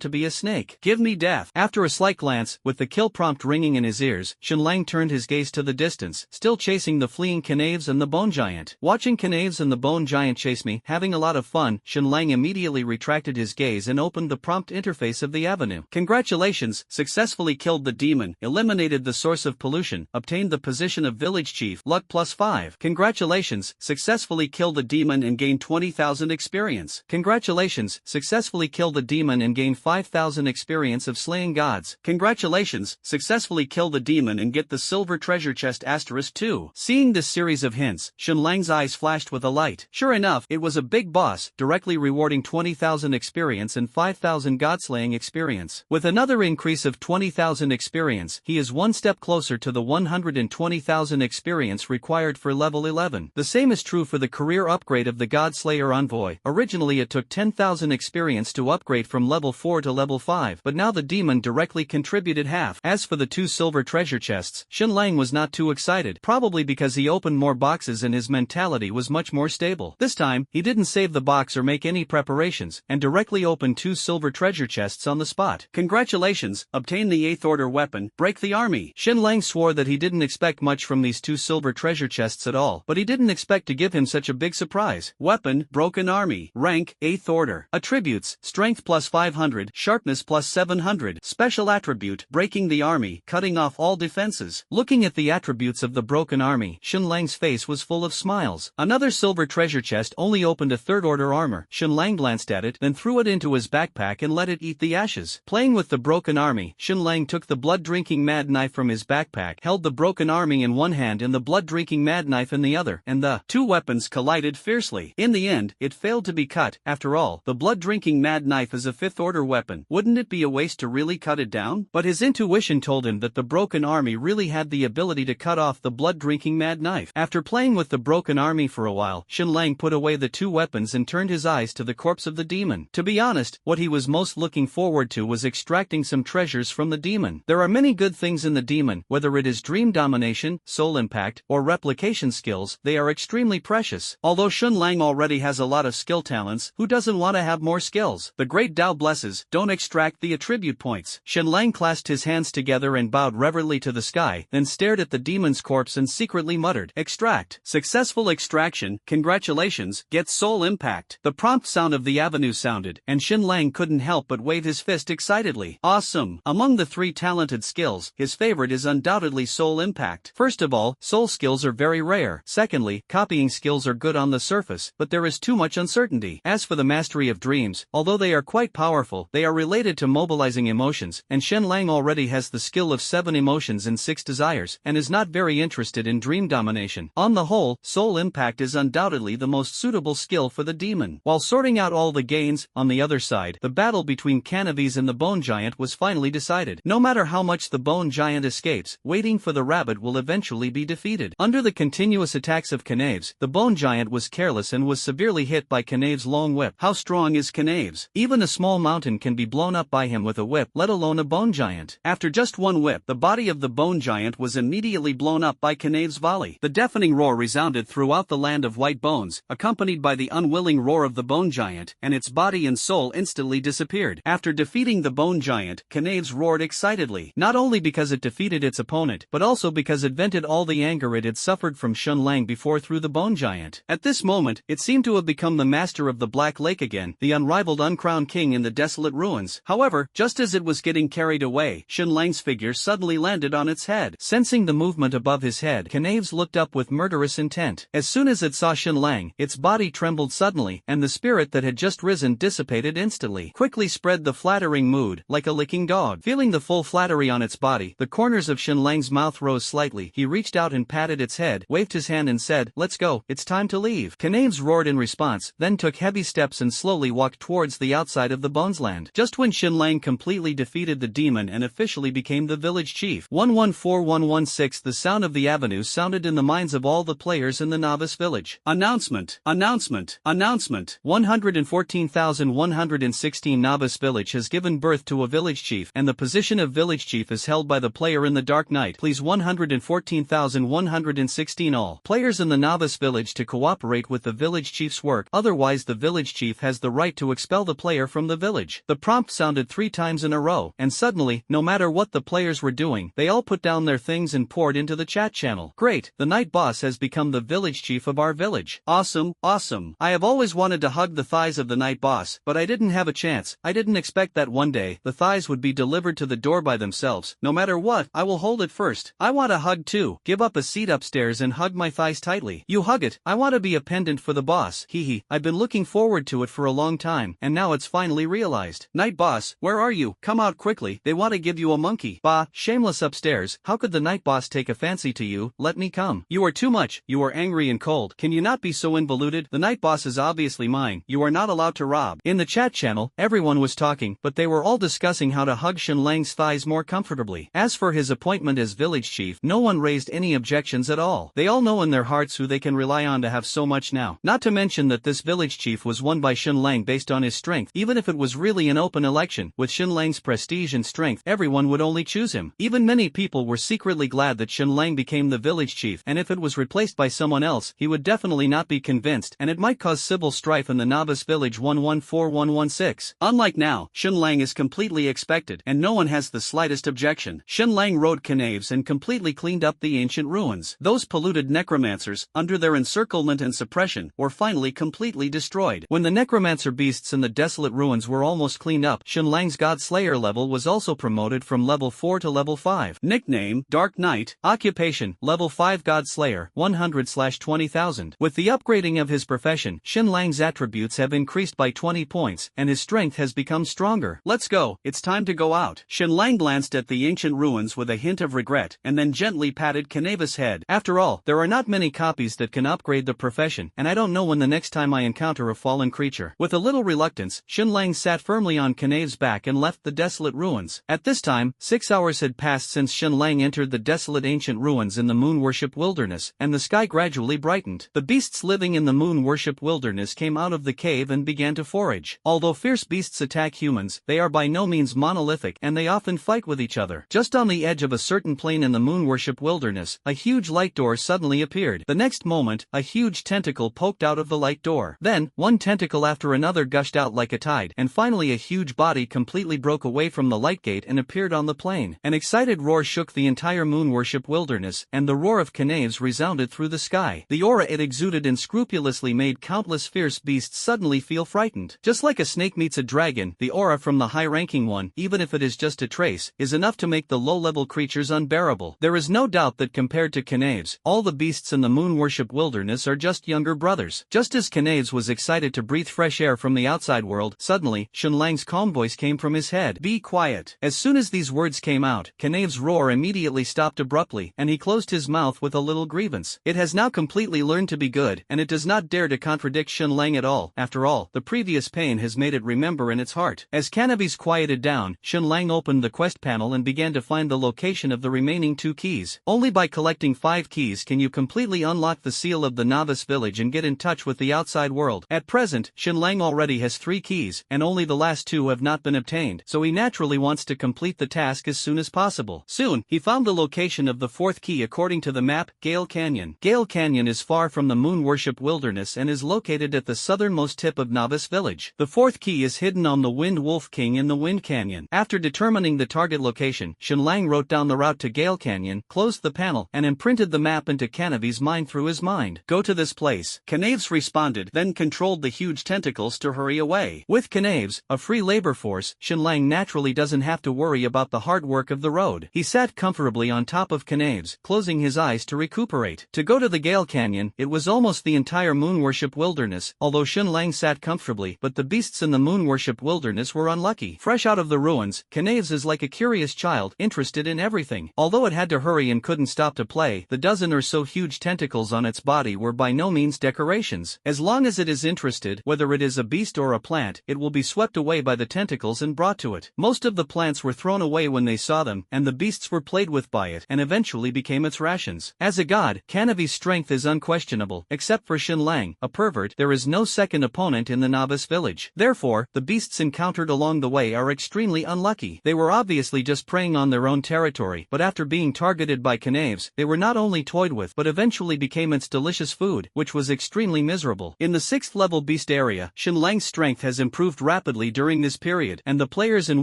to be a snake. Give me death. After a slight glance, with the kill prompt ringing in his ears, Shenlang turned his gaze to the distance, still chasing the fleeing Canaves and the bone giant. Watching Canaves and the bone giant chase me, having a lot of fun, Shenlang immediately retracted his gaze and opened the prompt interface of the avenue. Congratulations, successfully killed the demon, eliminated the source of pollution, obtained the position of village chief, luck +5. Congratulations, successfully killed the demon and gained 20,000 experience. Congratulations, successfully killed the demon and gained 5,000 experience of slaying gods. Congratulations, successfully kill the demon and get the silver treasure chest *2. Seeing this series of hints, Shenlang's eyes flashed with a light. Sure enough, it was a big boss, directly rewarding 20,000 experience and 5,000 godslaying experience. With another increase of 20,000 experience, he is one step closer to the 120,000 experience required for level 11. The same is true for the career upgrade of the Godslayer Envoy. Originally it took 10,000 experience to upgrade from level 4 to level 5, but now the demon directly contributed half. As for the 2 silver treasure chests, Shenlang was not too excited, probably because he opened more boxes and his mentality was much more stable. This time, he didn't save the box or make any preparations, and directly opened 2 silver treasure chests on the spot. Congratulations, obtain the 8th order weapon, break the army. Shenlang swore that he didn't expect much from these 2 silver treasure chests at all, but he didn't expect to give him such a big surprise. Weapon, broken army. Rank, 8th order. Attributes, strength +500, sharpness +700. Special attribute, breaking the army, cutting off all defenses. Looking at the attributes of the broken army, Shenlang's face face was full of smiles. Another silver treasure chest only opened a third-order armor. Shenlang glanced at it, then threw it into his backpack and let it eat the ashes. Playing with the broken army, Shenlang took the blood-drinking mad knife from his backpack, held the broken army in one hand and the blood-drinking mad knife in the other, and the two weapons collided fiercely. In the end, it failed to be cut. After all, the blood-drinking mad knife is a fifth-order weapon. Wouldn't it be a waste to really cut it down? But his intuition told him that the broken army really had the ability to cut off the blood-drinking mad knife. After playing with the broken army for a while, Shenlang put away the two weapons and turned his eyes to the corpse of the demon. To be honest, what he was most looking forward to was extracting some treasures from the demon. There are many good things in the demon, whether it is dream domination, soul impact, or replication skills, they are extremely precious. Although Shenlang already has a lot of skill talents, who doesn't want to have more skills? The great Tao blesses, don't extract the attribute points. Shenlang clasped his hands together and bowed reverently to the sky, then stared at the demon's corpse and secretly muttered, extract. Successful extraction, congratulations, get soul impact. The prompt sound of the avenue sounded, and Shenlang couldn't help but wave his fist excitedly. Awesome! Among the three talented skills, his favorite is undoubtedly soul impact. First of all, soul skills are very rare. Secondly, copying skills are good on the surface, but there is too much uncertainty. As for the mastery of dreams, although they are quite powerful, they are related to mobilizing emotions, and Shenlang already has the skill of 7 emotions and 6 desires, and is not very interested in dream domination. On the whole, soul impact is undoubtedly the most suitable skill for the demon. While sorting out all the gains, on the other side, the battle between Canaves and the bone giant was finally decided. No matter how much the bone giant escapes, waiting for the rabbit will eventually be defeated. Under the continuous attacks of Canaves, the bone giant was careless and was severely hit by Canaves' long whip. How strong is Canaves? Even a small mountain can be blown up by him with a whip, let alone a bone giant. After just one whip, the body of the bone giant was immediately blown up by Canaves' volley. The deafening roar resounded throughout the land of white bones, accompanied by the unwilling roar of the bone giant, and its body and soul instantly disappeared. After defeating the bone giant, Canaves roared excitedly, not only because it defeated its opponent, but also because it vented all the anger it had suffered from Shenlang before through the bone giant. At this moment, it seemed to have become the master of the Black Lake again, the unrivaled uncrowned king in the desolate ruins. However, just as it was getting carried away, Shenlang's figure suddenly landed on its head. Sensing the movement above his head, Canaves looked up with murderous intent. As soon as it saw Shenlang, its body trembled suddenly, and the spirit that had just risen dissipated instantly. Quickly spread the flattering mood, like a licking dog. Feeling the full flattery on its body, the corners of Shenlang's mouth rose slightly. He reached out and patted its head, waved his hand and said, let's go, it's time to leave. Canaves roared in response, then took heavy steps and slowly walked towards the outside of the Bonesland. Just when Shenlang completely defeated the demon and officially became the village chief. 114116 The sound of the avenue sounded in the minds of all the players in the novice village. Announcement! Announcement! Announcement! 114,116 Novice Village has given birth to a village chief, and the position of village chief is held by the player in the Dark Knight. Please 114,116 all players in the novice village to cooperate with the village chief's work, otherwise the village chief has the right to expel the player from the village. The prompt sounded 3 times in a row, and suddenly, no matter what the players were doing, they all put down their things and poured into the chat channel. Great, the night boss has become the village chief of our village. Awesome, awesome. I have always wanted to hug the thighs of the night boss, but I didn't have a chance. I didn't expect that one day, the thighs would be delivered to the door by themselves. No matter what, I will hold it first. I want a hug too. Give up a seat upstairs and hug my thighs tightly. You hug it. I want to be a pendant for the boss. Hehe, I've been looking forward to it for a long time, and now it's finally realized. Night boss, where are you? Come out quickly. They want to give you a monkey. Bah, shameless upstairs. How could the night boss take a fancy to you? Let me come. You are too much. You are angry and cold. Can you not be so involuted? The night boss is obviously mine. You are not allowed to rob. In the chat channel, everyone was talking, but they were all discussing how to hug Shenlang's thighs more comfortably. As for his appointment as village chief, no one raised any objections at all. They all know in their hearts who they can rely on to have so much now. Not to mention that this village chief was won by Shenlang based on his strength. Even if it was really an open election, with Shenlang's prestige and strength, everyone would only choose him. Even many people were secretly glad that Shenlang became the village chief, and if it was replaced by someone else, he would definitely not be convinced, and it might cause civil strife in the novice village 114116. Unlike now, Shenlang is completely expected, and no one has the slightest objection. Shenlang rode Canaves and completely cleaned up the ancient ruins. Those polluted necromancers, under their encirclement and suppression, were finally completely destroyed. When the necromancer beasts in the desolate ruins were almost cleaned up, Shenlang's God Slayer level was also promoted from level 4 to level 5. Nickname, Dark Knight. Occupation, level 5 God Slayer. power, 100/20,000. With the upgrading of his profession, Xin Lang's attributes have increased by 20 points, and his strength has become stronger. Let's go, it's time to go out. Xin Lang glanced at the ancient ruins with a hint of regret, and then gently patted Kanave's head. After all, there are not many copies that can upgrade the profession, and I don't know when the next time I encounter a fallen creature. With a little reluctance, Xin Lang sat firmly on Kanave's back and left the desolate ruins. At this time, 6 hours had passed since Xin Lang entered the desolate ancient ruins in the moon-worshipped wilderness, and the sky gradually brightened. The beasts living in the moon-worshipped wilderness came out of the cave and began to forage. Although fierce beasts attack humans, they are by no means monolithic and they often fight with each other. Just on the edge of a certain plain in the moon-worshipped wilderness, a huge light door suddenly appeared. The next moment, a huge tentacle poked out of the light door. Then, one tentacle after another gushed out like a tide, and finally a huge body completely broke away from the light gate and appeared on the plain. An excited roar shook the entire moon-worshipped wilderness, and the roar of Kanave's resounded through the sky. The aura it exuded unscrupulously made countless fierce beasts suddenly feel frightened. Just like a snake meets a dragon, the aura from the high-ranking one, even if it is just a trace, is enough to make the low-level creatures unbearable. There is no doubt that compared to Kanave's, all the beasts in the moon-worshipped wilderness are just younger brothers. Just as Kanave's was excited to breathe fresh air from the outside world, suddenly, Xin Lang's calm voice came from his head. "Be quiet." As soon as these words came out, Kanave's roar immediately stopped abruptly, and he closed his mouth with a little grievance. It has now completely learned to be good, and it does not dare to contradict Xin Lang at all. After all, the previous pain has made it remember in its heart. As Kanave's quieted down, Xin Lang opened the quest panel and began to find the location of the remaining 2 keys. Only by collecting 5 keys can you completely unlock the seal of the novice village and get in touch with the outside world. At present, Xin Lang already has 3 keys, and only the last 2 have not been obtained, so he naturally wants to complete the task as soon as possible. Soon, he found the location of the 4th key according to the map, Gale Canyon. Gale Canyon is far from the moon-worshipped wilderness and is located at the southernmost tip of Novice Village. The 4th key is hidden on the Wind Wolf King in the Wind Canyon. After determining the target location, Xin Lang wrote down the route to Gale Canyon, closed the panel, and imprinted the map into Kanave's mind through his mind. "Go to this place," Kanave's responded, then controlled the huge tentacles to hurry away. With Kanave's, a free labor force, Xin Lang naturally doesn't have to worry about the hard work of the road. He sat comfortably on top of Kanave's, closing his eyes to recuperate. To go to the Gale Canyon, it was almost the entire moon-worshipped wilderness, although Xin Lang sat comfortably, but the beasts in the moon-worshipped wilderness were unlucky. Fresh out of the ruins, Kanave's is like a curious child, interested in everything. Although it had to hurry and couldn't stop to play, the dozen or so huge tentacles on its body were by no means decorations. As long as it is interested, whether it is a beast or a plant, it will be swept away by the tentacles and brought to it. Most of the plants were thrown away when they saw them, and the beasts were played with by it, and eventually became its rations. As a god, Kanave's strength is unquestionable. Except for Xin Lang, a pervert, there is no second opponent in the novice village. Therefore, the beasts encountered along the way are extremely unlucky. They were obviously just preying on their own territory, but after being targeted by Kanave's, they were not only toyed with but eventually became its delicious food, which was extremely miserable. In the 6th level beast area, Xin Lang's strength has improved rapidly during this period, and the players in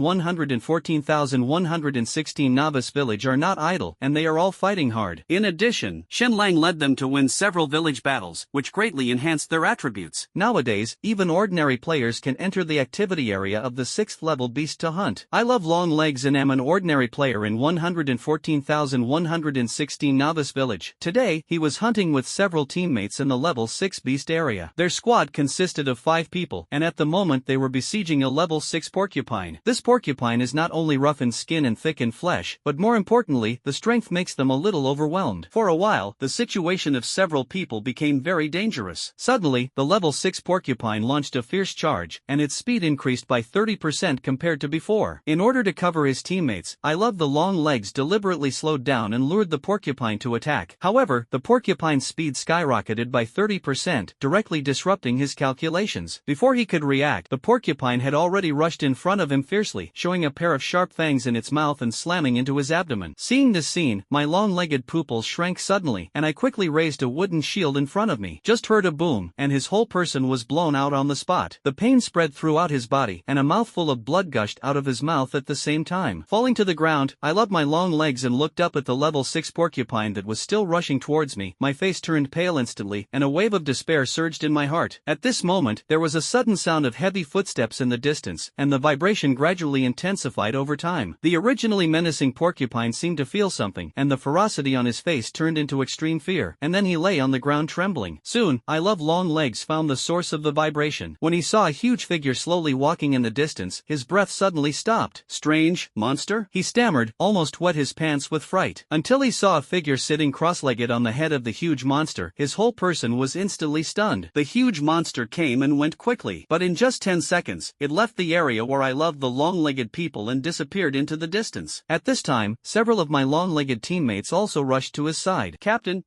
114,116 novice village are not idle, and they are all fighting hard. In addition, Xin Lang led them to win several village battles, which greatly enhanced their attributes. Nowadays, even ordinary players can enter the activity area of the 6th level beast to hunt. I love long legs and am an ordinary player in 114,116 novice village. Today, he was hunting with several teammates in the level 6 beast area. Their squad consisted of 5 people, and at the moment they were besieging a level 6 porcupine. This porcupine is not only rough in skin and thick in flesh, but more importantly, the strength makes them a little overwhelmed. For a while, the situation of several people became very dangerous. Suddenly, the level 6 porcupine launched a fierce charge, and its speed increased by 30% compared to before. In order to cover his teammates, I love the long legs deliberately slowed down and lured the porcupine to attack. However, the porcupine's speed skyrocketed by 30%, directly disrupting his calculations. Before he could react, the porcupine had already rushed in front of him fiercely, showing a pair of sharp fangs in its mouth and slamming into his abdomen. Seeing this scene, my long-legged pupils shrank suddenly, and I quickly raised a wooden shield in front of me. Just heard a boom, and his whole person was blown out on the spot. The pain spread throughout his body, and a mouthful of blood gushed out of his mouth at the same time. Falling to the ground, I loved my long legs and looked up at the level 6 porcupine that was still rushing towards me. My face turned pale instantly, and a wave of despair surged in my heart. At this moment, there was a sudden sound of heavy footsteps in the distance, and the vibration gradually intensified over time. The originally menacing porcupine seemed to feel something, and the ferocity on his face turned into extreme extreme fear, and then he lay on the ground trembling. Soon, I Love Long Legs found the source of the vibration. When he saw a huge figure slowly walking in the distance, his breath suddenly stopped. Strange monster? He stammered, almost wet his pants with fright. Until he saw a figure sitting cross-legged on the head of the huge monster, his whole person was instantly stunned. The huge monster came and went quickly, but in just 10 seconds, it left the area where I loved the long-legged people and disappeared into the distance. At this time, several of my long-legged teammates also rushed to his side. Captain,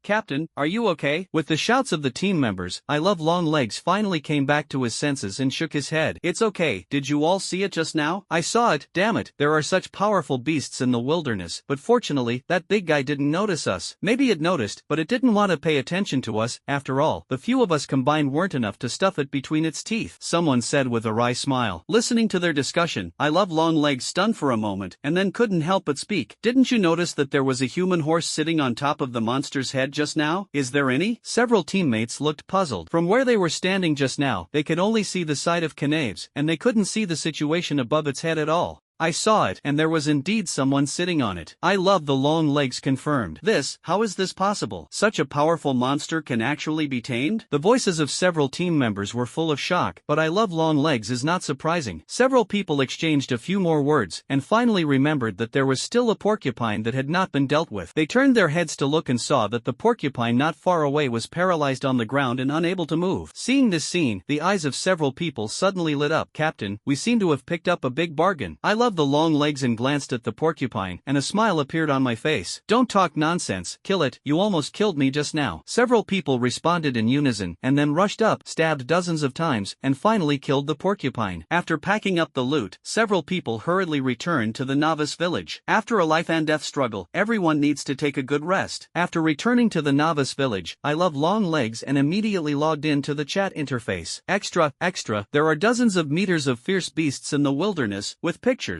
are you okay? With the shouts of the team members, I Love Long Legs finally came back to his senses and shook his head. It's okay, did you all see it just now? I saw it, damn it, there are such powerful beasts in the wilderness, but fortunately, that big guy didn't notice us. Maybe it noticed, but it didn't want to pay attention to us. After all, the few of us combined weren't enough to stuff it between its teeth, someone said with a wry smile. Listening to their discussion, I Love Long Legs stunned for a moment, and then couldn't help but speak. Didn't you notice that there was a human horse sitting on top of the monster's head just now? Is there any? Several teammates looked puzzled. From where they were standing just now, they could only see the side of Knaves, and they couldn't see the situation above its head at all. I saw it, and there was indeed someone sitting on it. I Love the Long Legs confirmed. How is this possible? Such a powerful monster can actually be tamed? The voices of several team members were full of shock, but I Love Long Legs is not surprising. Several people exchanged a few more words, and finally remembered that there was still a porcupine that had not been dealt with. They turned their heads to look and saw that the porcupine not far away was paralyzed on the ground and unable to move. Seeing this scene, the eyes of several people suddenly lit up. Captain, we seem to have picked up a big bargain. I Love the Long Legs and glanced at the porcupine, and a smile appeared on my face. Don't talk nonsense, kill it, you almost killed me just now. Several people responded in unison, and then rushed up, stabbed dozens of times, and finally killed the porcupine. After packing up the loot, several people hurriedly returned to the novice village. After a life and death struggle, everyone needs to take a good rest. After returning to the novice village, I Love Long Legs and immediately logged in to the chat interface. Extra, there are dozens of meters of fierce beasts in the wilderness, with pictures.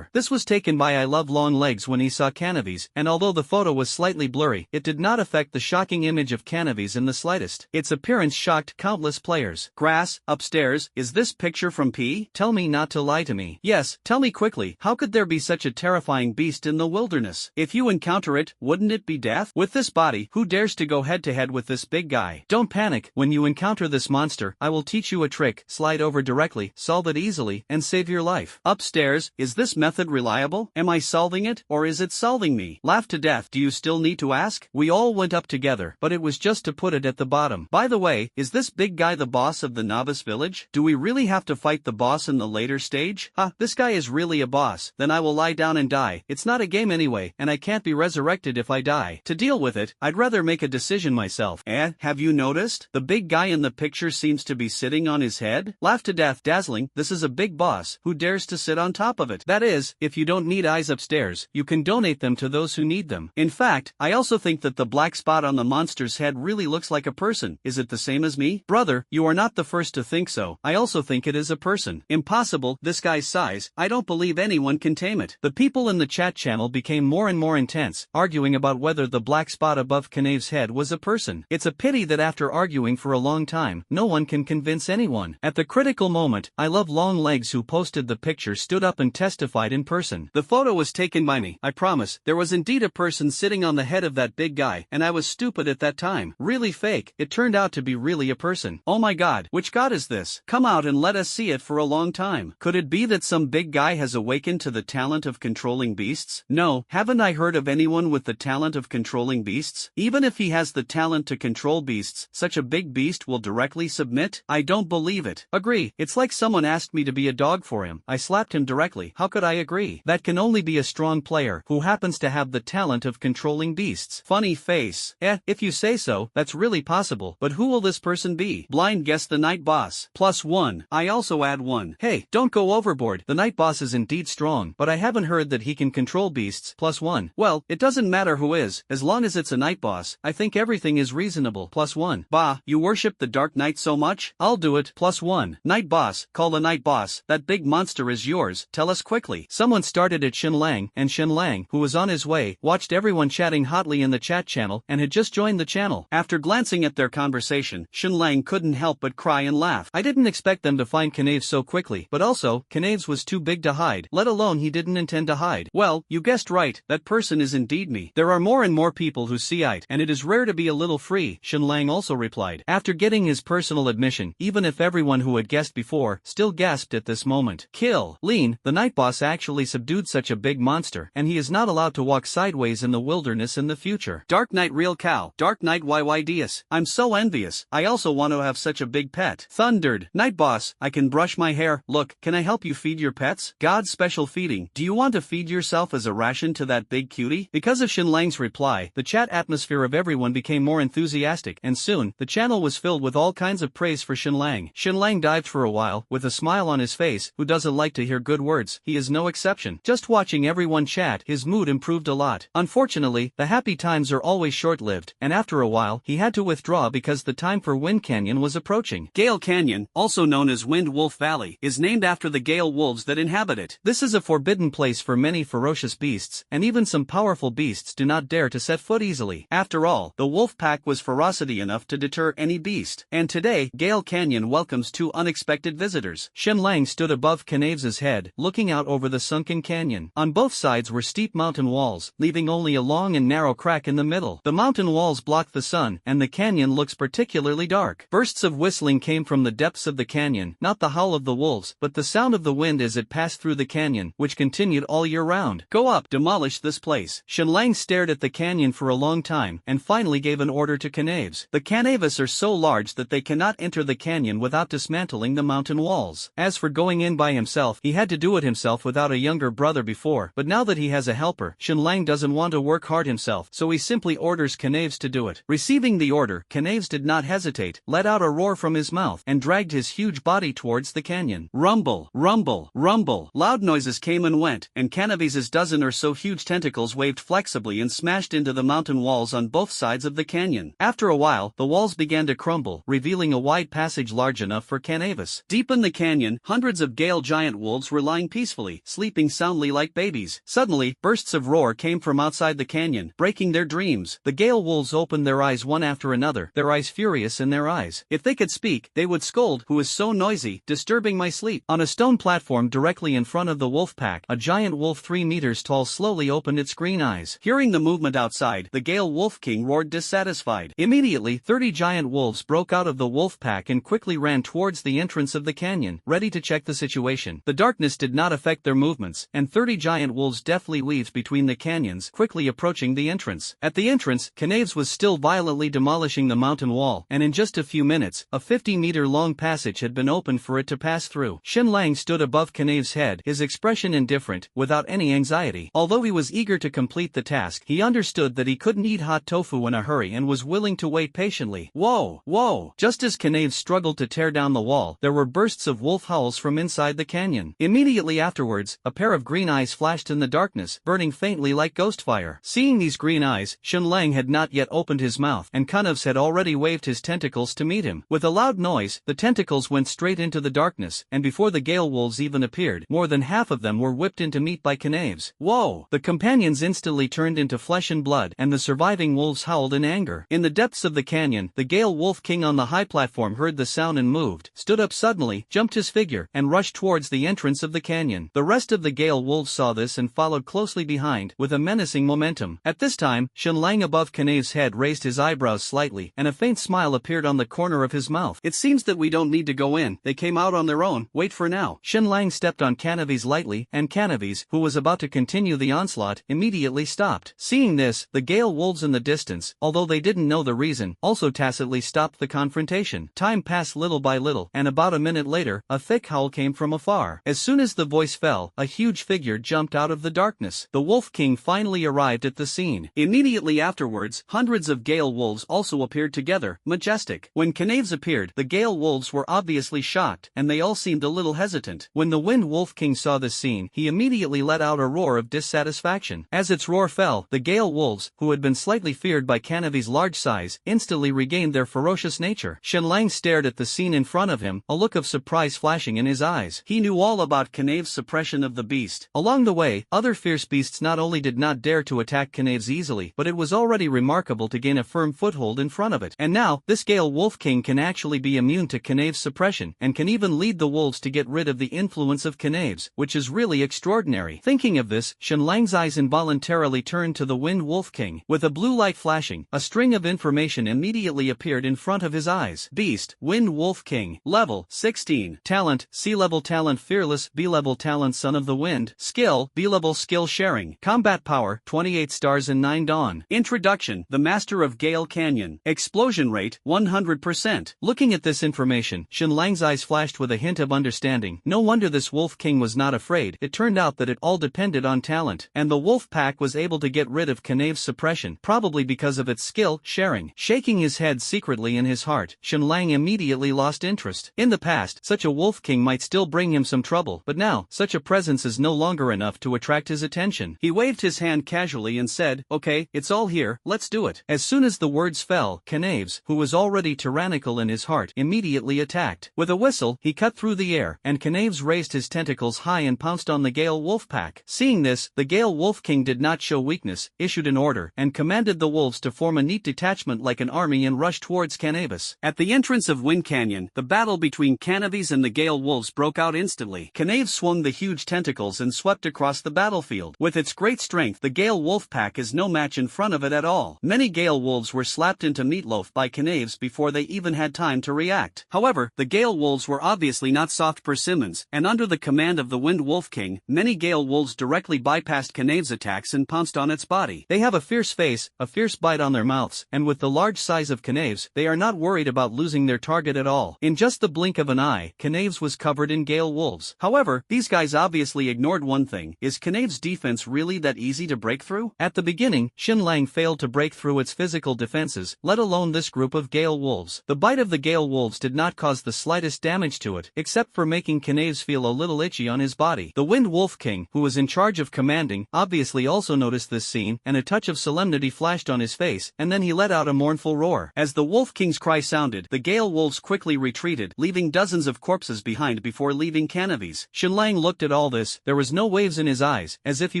This was taken by I Love Long Legs when he saw Knaves, and although the photo was slightly blurry, it did not affect the shocking image of Knaves in the slightest. Its appearance shocked countless players. Grass, upstairs, is this picture from P? Tell me not to lie to me. Yes, tell me quickly, how could there be such a terrifying beast in the wilderness? If you encounter it, wouldn't it be death? With this body, who dares to go head to head with this big guy? Don't panic, when you encounter this monster, I will teach you a trick. Slide over directly, solve it easily, and save your life. Upstairs, is this method reliable? Am I solving it, or is it solving me? Laugh to death. Do you still need to ask? We all went up together, but it was just to put it at the bottom. By the way, is this big guy the boss of the novice village? Do we really have to fight the boss in the later stage? This guy is really a boss. Then I will lie down and die. It's not a game anyway, and I can't be resurrected if I die. To deal with it, I'd rather make a decision myself. Have you noticed? The big guy in the picture seems to be sitting on his head? Laugh to death. Dazzling, this is a big boss. Who dares to sit on top of it? That is, if you don't need eyes upstairs, you can donate them to those who need them. In fact, I also think that the black spot on the monster's head really looks like a person. Is it the same as me? Brother, you are not the first to think so. I also think it is a person. Impossible, this guy's size, I don't believe anyone can tame it. The people in the chat channel became more and more intense, arguing about whether the black spot above Knaves' head was a person. It's a pity that after arguing for a long time, no one can convince anyone. At the critical moment, I Love Long Legs who posted the picture stood up and testified in person. The photo was taken by me, I promise. There was indeed a person sitting on the head of that big guy, and I was stupid at that time. Really fake. It turned out to be really a person. Oh my god, which god is this? Come out and let us see it for a long time. Could it be that some big guy has awakened to the talent of controlling beasts? No, haven't I heard of anyone with the talent of controlling beasts? Even if he has the talent to control beasts, such a big beast will directly submit? I don't believe it. Agree, it's like someone asked me to be a dog for him. I slapped him directly. How could I agree? That can only be a strong player who happens to have the talent of controlling beasts. Funny face. If you say so, that's really possible. But who will this person be? Blind guess the night boss. +1. I also add 1. Hey, don't go overboard. The night boss is indeed strong, but I haven't heard that he can control beasts. +1. Well, it doesn't matter who is, as long as it's a night boss. I think everything is reasonable. +1. Bah, you worship the Dark Knight so much? I'll do it. +1. Night boss, call the night boss. That big monster is yours. tell us quickly. Someone started at Xinlang, and Xinlang, who was on his way, watched everyone chatting hotly in the chat channel and had just joined the channel. After glancing at their conversation, Xinlang couldn't help but cry and laugh. I didn't expect them to find Knaves so quickly, but also, Knaves was too big to hide, let alone he didn't intend to hide. Well, you guessed right, that person is indeed me. There are more and more people who see it, and it is rare to be a little free, Xinlang also replied. After getting his personal admission, even if everyone who had guessed before still gasped at this moment. Kill. Lean, the night boss actually subdued such a big monster, and he is not allowed to walk sideways in the wilderness in the future. Dark Knight real cow. Dark Knight YYDS. I'm so envious. I also want to have such a big pet. Thundered. Night boss, I can brush my hair. Look, can I help you feed your pets? God's special feeding. Do you want to feed yourself as a ration to that big cutie? Because of Xinlang's reply, the chat atmosphere of everyone became more enthusiastic, and soon, the channel was filled with all kinds of praise for Xinlang. Xinlang dived for a while, with a smile on his face. Who doesn't like to hear good words? He is no exception. Just watching everyone chat, his mood improved a lot. Unfortunately, the happy times are always short-lived, and after a while, he had to withdraw because the time for Wind Canyon was approaching. Gale Canyon, also known as Wind Wolf Valley, is named after the gale wolves that inhabit it. This is a forbidden place for many ferocious beasts, and even some powerful beasts do not dare to set foot easily. After all, the wolf pack was ferocity enough to deter any beast. And today, Gale Canyon welcomes two unexpected visitors. Xinlang stood above Knaves's head, looking out over the sunken canyon. On both sides were steep mountain walls, leaving only a long and narrow crack in the middle. The mountain walls block the sun, and the canyon looks particularly dark. Bursts of whistling came from the depths of the canyon, not the howl of the wolves, but the sound of the wind as it passed through the canyon, which continued all year round. Go up, demolish this place. Xinlang stared at the canyon for a long time, and finally gave an order to Knaves. The Knaves are so large that they cannot enter the canyon without dismantling the mountain walls. As for going in by himself, he had to do it himself without a younger brother before, but now that he has a helper, Xinlang doesn't want to work hard himself, so he simply orders Knaves to do it. Receiving the order, Knaves did not hesitate, let out a roar from his mouth, and dragged his huge body towards the canyon. Rumble, rumble, rumble. Loud noises came and went, and Knaves's dozen or so huge tentacles waved flexibly and smashed into the mountain walls on both sides of the canyon. After a while, the walls began to crumble, revealing a wide passage large enough for Knaves. Deep in the canyon, hundreds of gale giant wolves were lying peacefully, sleeping soundly like babies. Suddenly, bursts of roar came from outside the canyon, breaking their dreams. The gale wolves opened their eyes one after another, their eyes furious in their eyes. If they could speak, they would scold, "Who is so noisy, disturbing my sleep?" On a stone platform directly in front of the wolf pack, a giant wolf 3 meters tall slowly opened its green eyes. Hearing the movement outside, the gale wolf king roared dissatisfied. Immediately, 30 giant wolves broke out of the wolf pack and quickly ran towards the entrance of the canyon, ready to check the situation. The darkness did not affect their movements, and 30 giant wolves deftly weaved between the canyons, quickly approaching the entrance. At the entrance, Knaves was still violently demolishing the mountain wall, and in just a few minutes, a 50-meter-long passage had been opened for it to pass through. Xinlang stood above Knaves' head, his expression indifferent, without any anxiety. Although he was eager to complete the task, he understood that he couldn't eat hot tofu in a hurry and was willing to wait patiently. Whoa, whoa! Just as Knaves struggled to tear down the wall, there were bursts of wolf howls from inside the canyon. Immediately afterwards, a pair of green eyes flashed in the darkness, burning faintly like ghost fire. Seeing these green eyes, Xinlang had not yet opened his mouth, and Knaves had already waved his tentacles to meet him. With a loud noise, the tentacles went straight into the darkness, and before the gale wolves even appeared, more than half of them were whipped into meat by Knaves. Whoa! The companions instantly turned into flesh and blood, and the surviving wolves howled in anger. In the depths of the canyon, the gale wolf king on the high platform heard the sound and moved, stood up suddenly, jumped his figure, and rushed towards the entrance of the canyon. The rest of the gale wolves saw this and followed closely behind, with a menacing momentum. At this time, Xinlang above Knaves' head raised his eyebrows slightly, and a faint smile appeared on the corner of his mouth. It seems that we don't need to go in, they came out on their own, wait for now. Xinlang stepped on Knaves lightly, and Knaves, who was about to continue the onslaught, immediately stopped. Seeing this, the gale wolves in the distance, although they didn't know the reason, also tacitly stopped the confrontation. Time passed little by little, and about a minute later, a thick howl came from afar. As soon as the voice fell, a huge figure jumped out of the darkness. The Wolf King finally arrived at the scene. Immediately afterwards, hundreds of gale wolves also appeared together, majestic. When Knaves appeared, the gale wolves were obviously shocked, and they all seemed a little hesitant. When the Wind Wolf King saw this scene, he immediately let out a roar of dissatisfaction. As its roar fell, the gale wolves, who had been slightly feared by Knaves' large size, instantly regained their ferocious nature. Xinlang stared at the scene in front of him, a look of surprise flashing in his eyes. He knew all about Knave's suppression of the beast. Along the way, other fierce beasts not only did not dare to attack Knave's easily, but it was already remarkable to gain a firm foothold in front of it. And now, this Gale Wolf King can actually be immune to Knave's suppression, and can even lead the wolves to get rid of the influence of Knave's, which is really extraordinary. Thinking of this, Shenlang's eyes involuntarily turned to the Wind Wolf King. With a blue light flashing, a string of information immediately appeared in front of his eyes. Beast, Wind Wolf King, Level, 16. Talent, C-level talent fearless, B-level talent son of the wind. Skill, B-level skill sharing. Combat power, 28 stars and 9 dawn. Introduction, the master of Gale Canyon. Explosion rate, 100%. Looking at this information, Shenlang's eyes flashed with a hint of understanding. No wonder this Wolf King was not afraid. It turned out that it all depended on talent, and the wolf pack was able to get rid of Knave's suppression, probably because of its skill sharing. Shaking his head secretly in his heart, Shenlang immediately lost interest. In the past, such a Wolf King might still bring him some trouble, but now, such a presence is no longer enough to attract his attention. He waved his hand casually and said, "Okay, it's all here, let's do it." As soon as the words fell, Knaves, who was already tyrannical in his heart, immediately attacked. With a whistle, he cut through the air, and Knaves raised his tentacles high and pounced on the Gale Wolf pack. Seeing this, the Gale Wolf King did not show weakness, issued an order, and commanded the wolves to form a neat detachment like an army and rush towards Knaves. At the entrance of Wind Canyon, the battle between Knaves and the Gale Wolves broke out instantly. Knaves swung the huge tentacles and swept across the battlefield. With its great strength, the Gale Wolf pack is no match in front of it at all. Many Gale Wolves were slapped into meatloaf by Knaves before they even had time to react. However, the Gale Wolves were obviously not soft persimmons, and under the command of the Wind Wolf King, many Gale Wolves directly bypassed Knaves' attacks and pounced on its body. They have a fierce face, a fierce bite on their mouths, and with the large size of Knaves, they are not worried about losing their target at all. In just the blink of an eye, Knaves was covered in Gale Wolves. However, these guys obviously ignored one thing: is Knaves' defense really that easy to break through? At the beginning, Shenlang failed to break through its physical defenses, let alone this group of Gale Wolves. The bite of the Gale Wolves did not cause the slightest damage to it, except for making Knaves feel a little itchy on his body. The Wind Wolf King, who was in charge of commanding, obviously also noticed this scene, and a touch of solemnity flashed on his face, and then he let out a mournful roar. As the Wolf King's cry sounded, the Gale Wolves quickly retreated, leaving dozens of corpses behind before leaving Knaves. Shenlang looked at all this. There was no waves in his eyes, as if he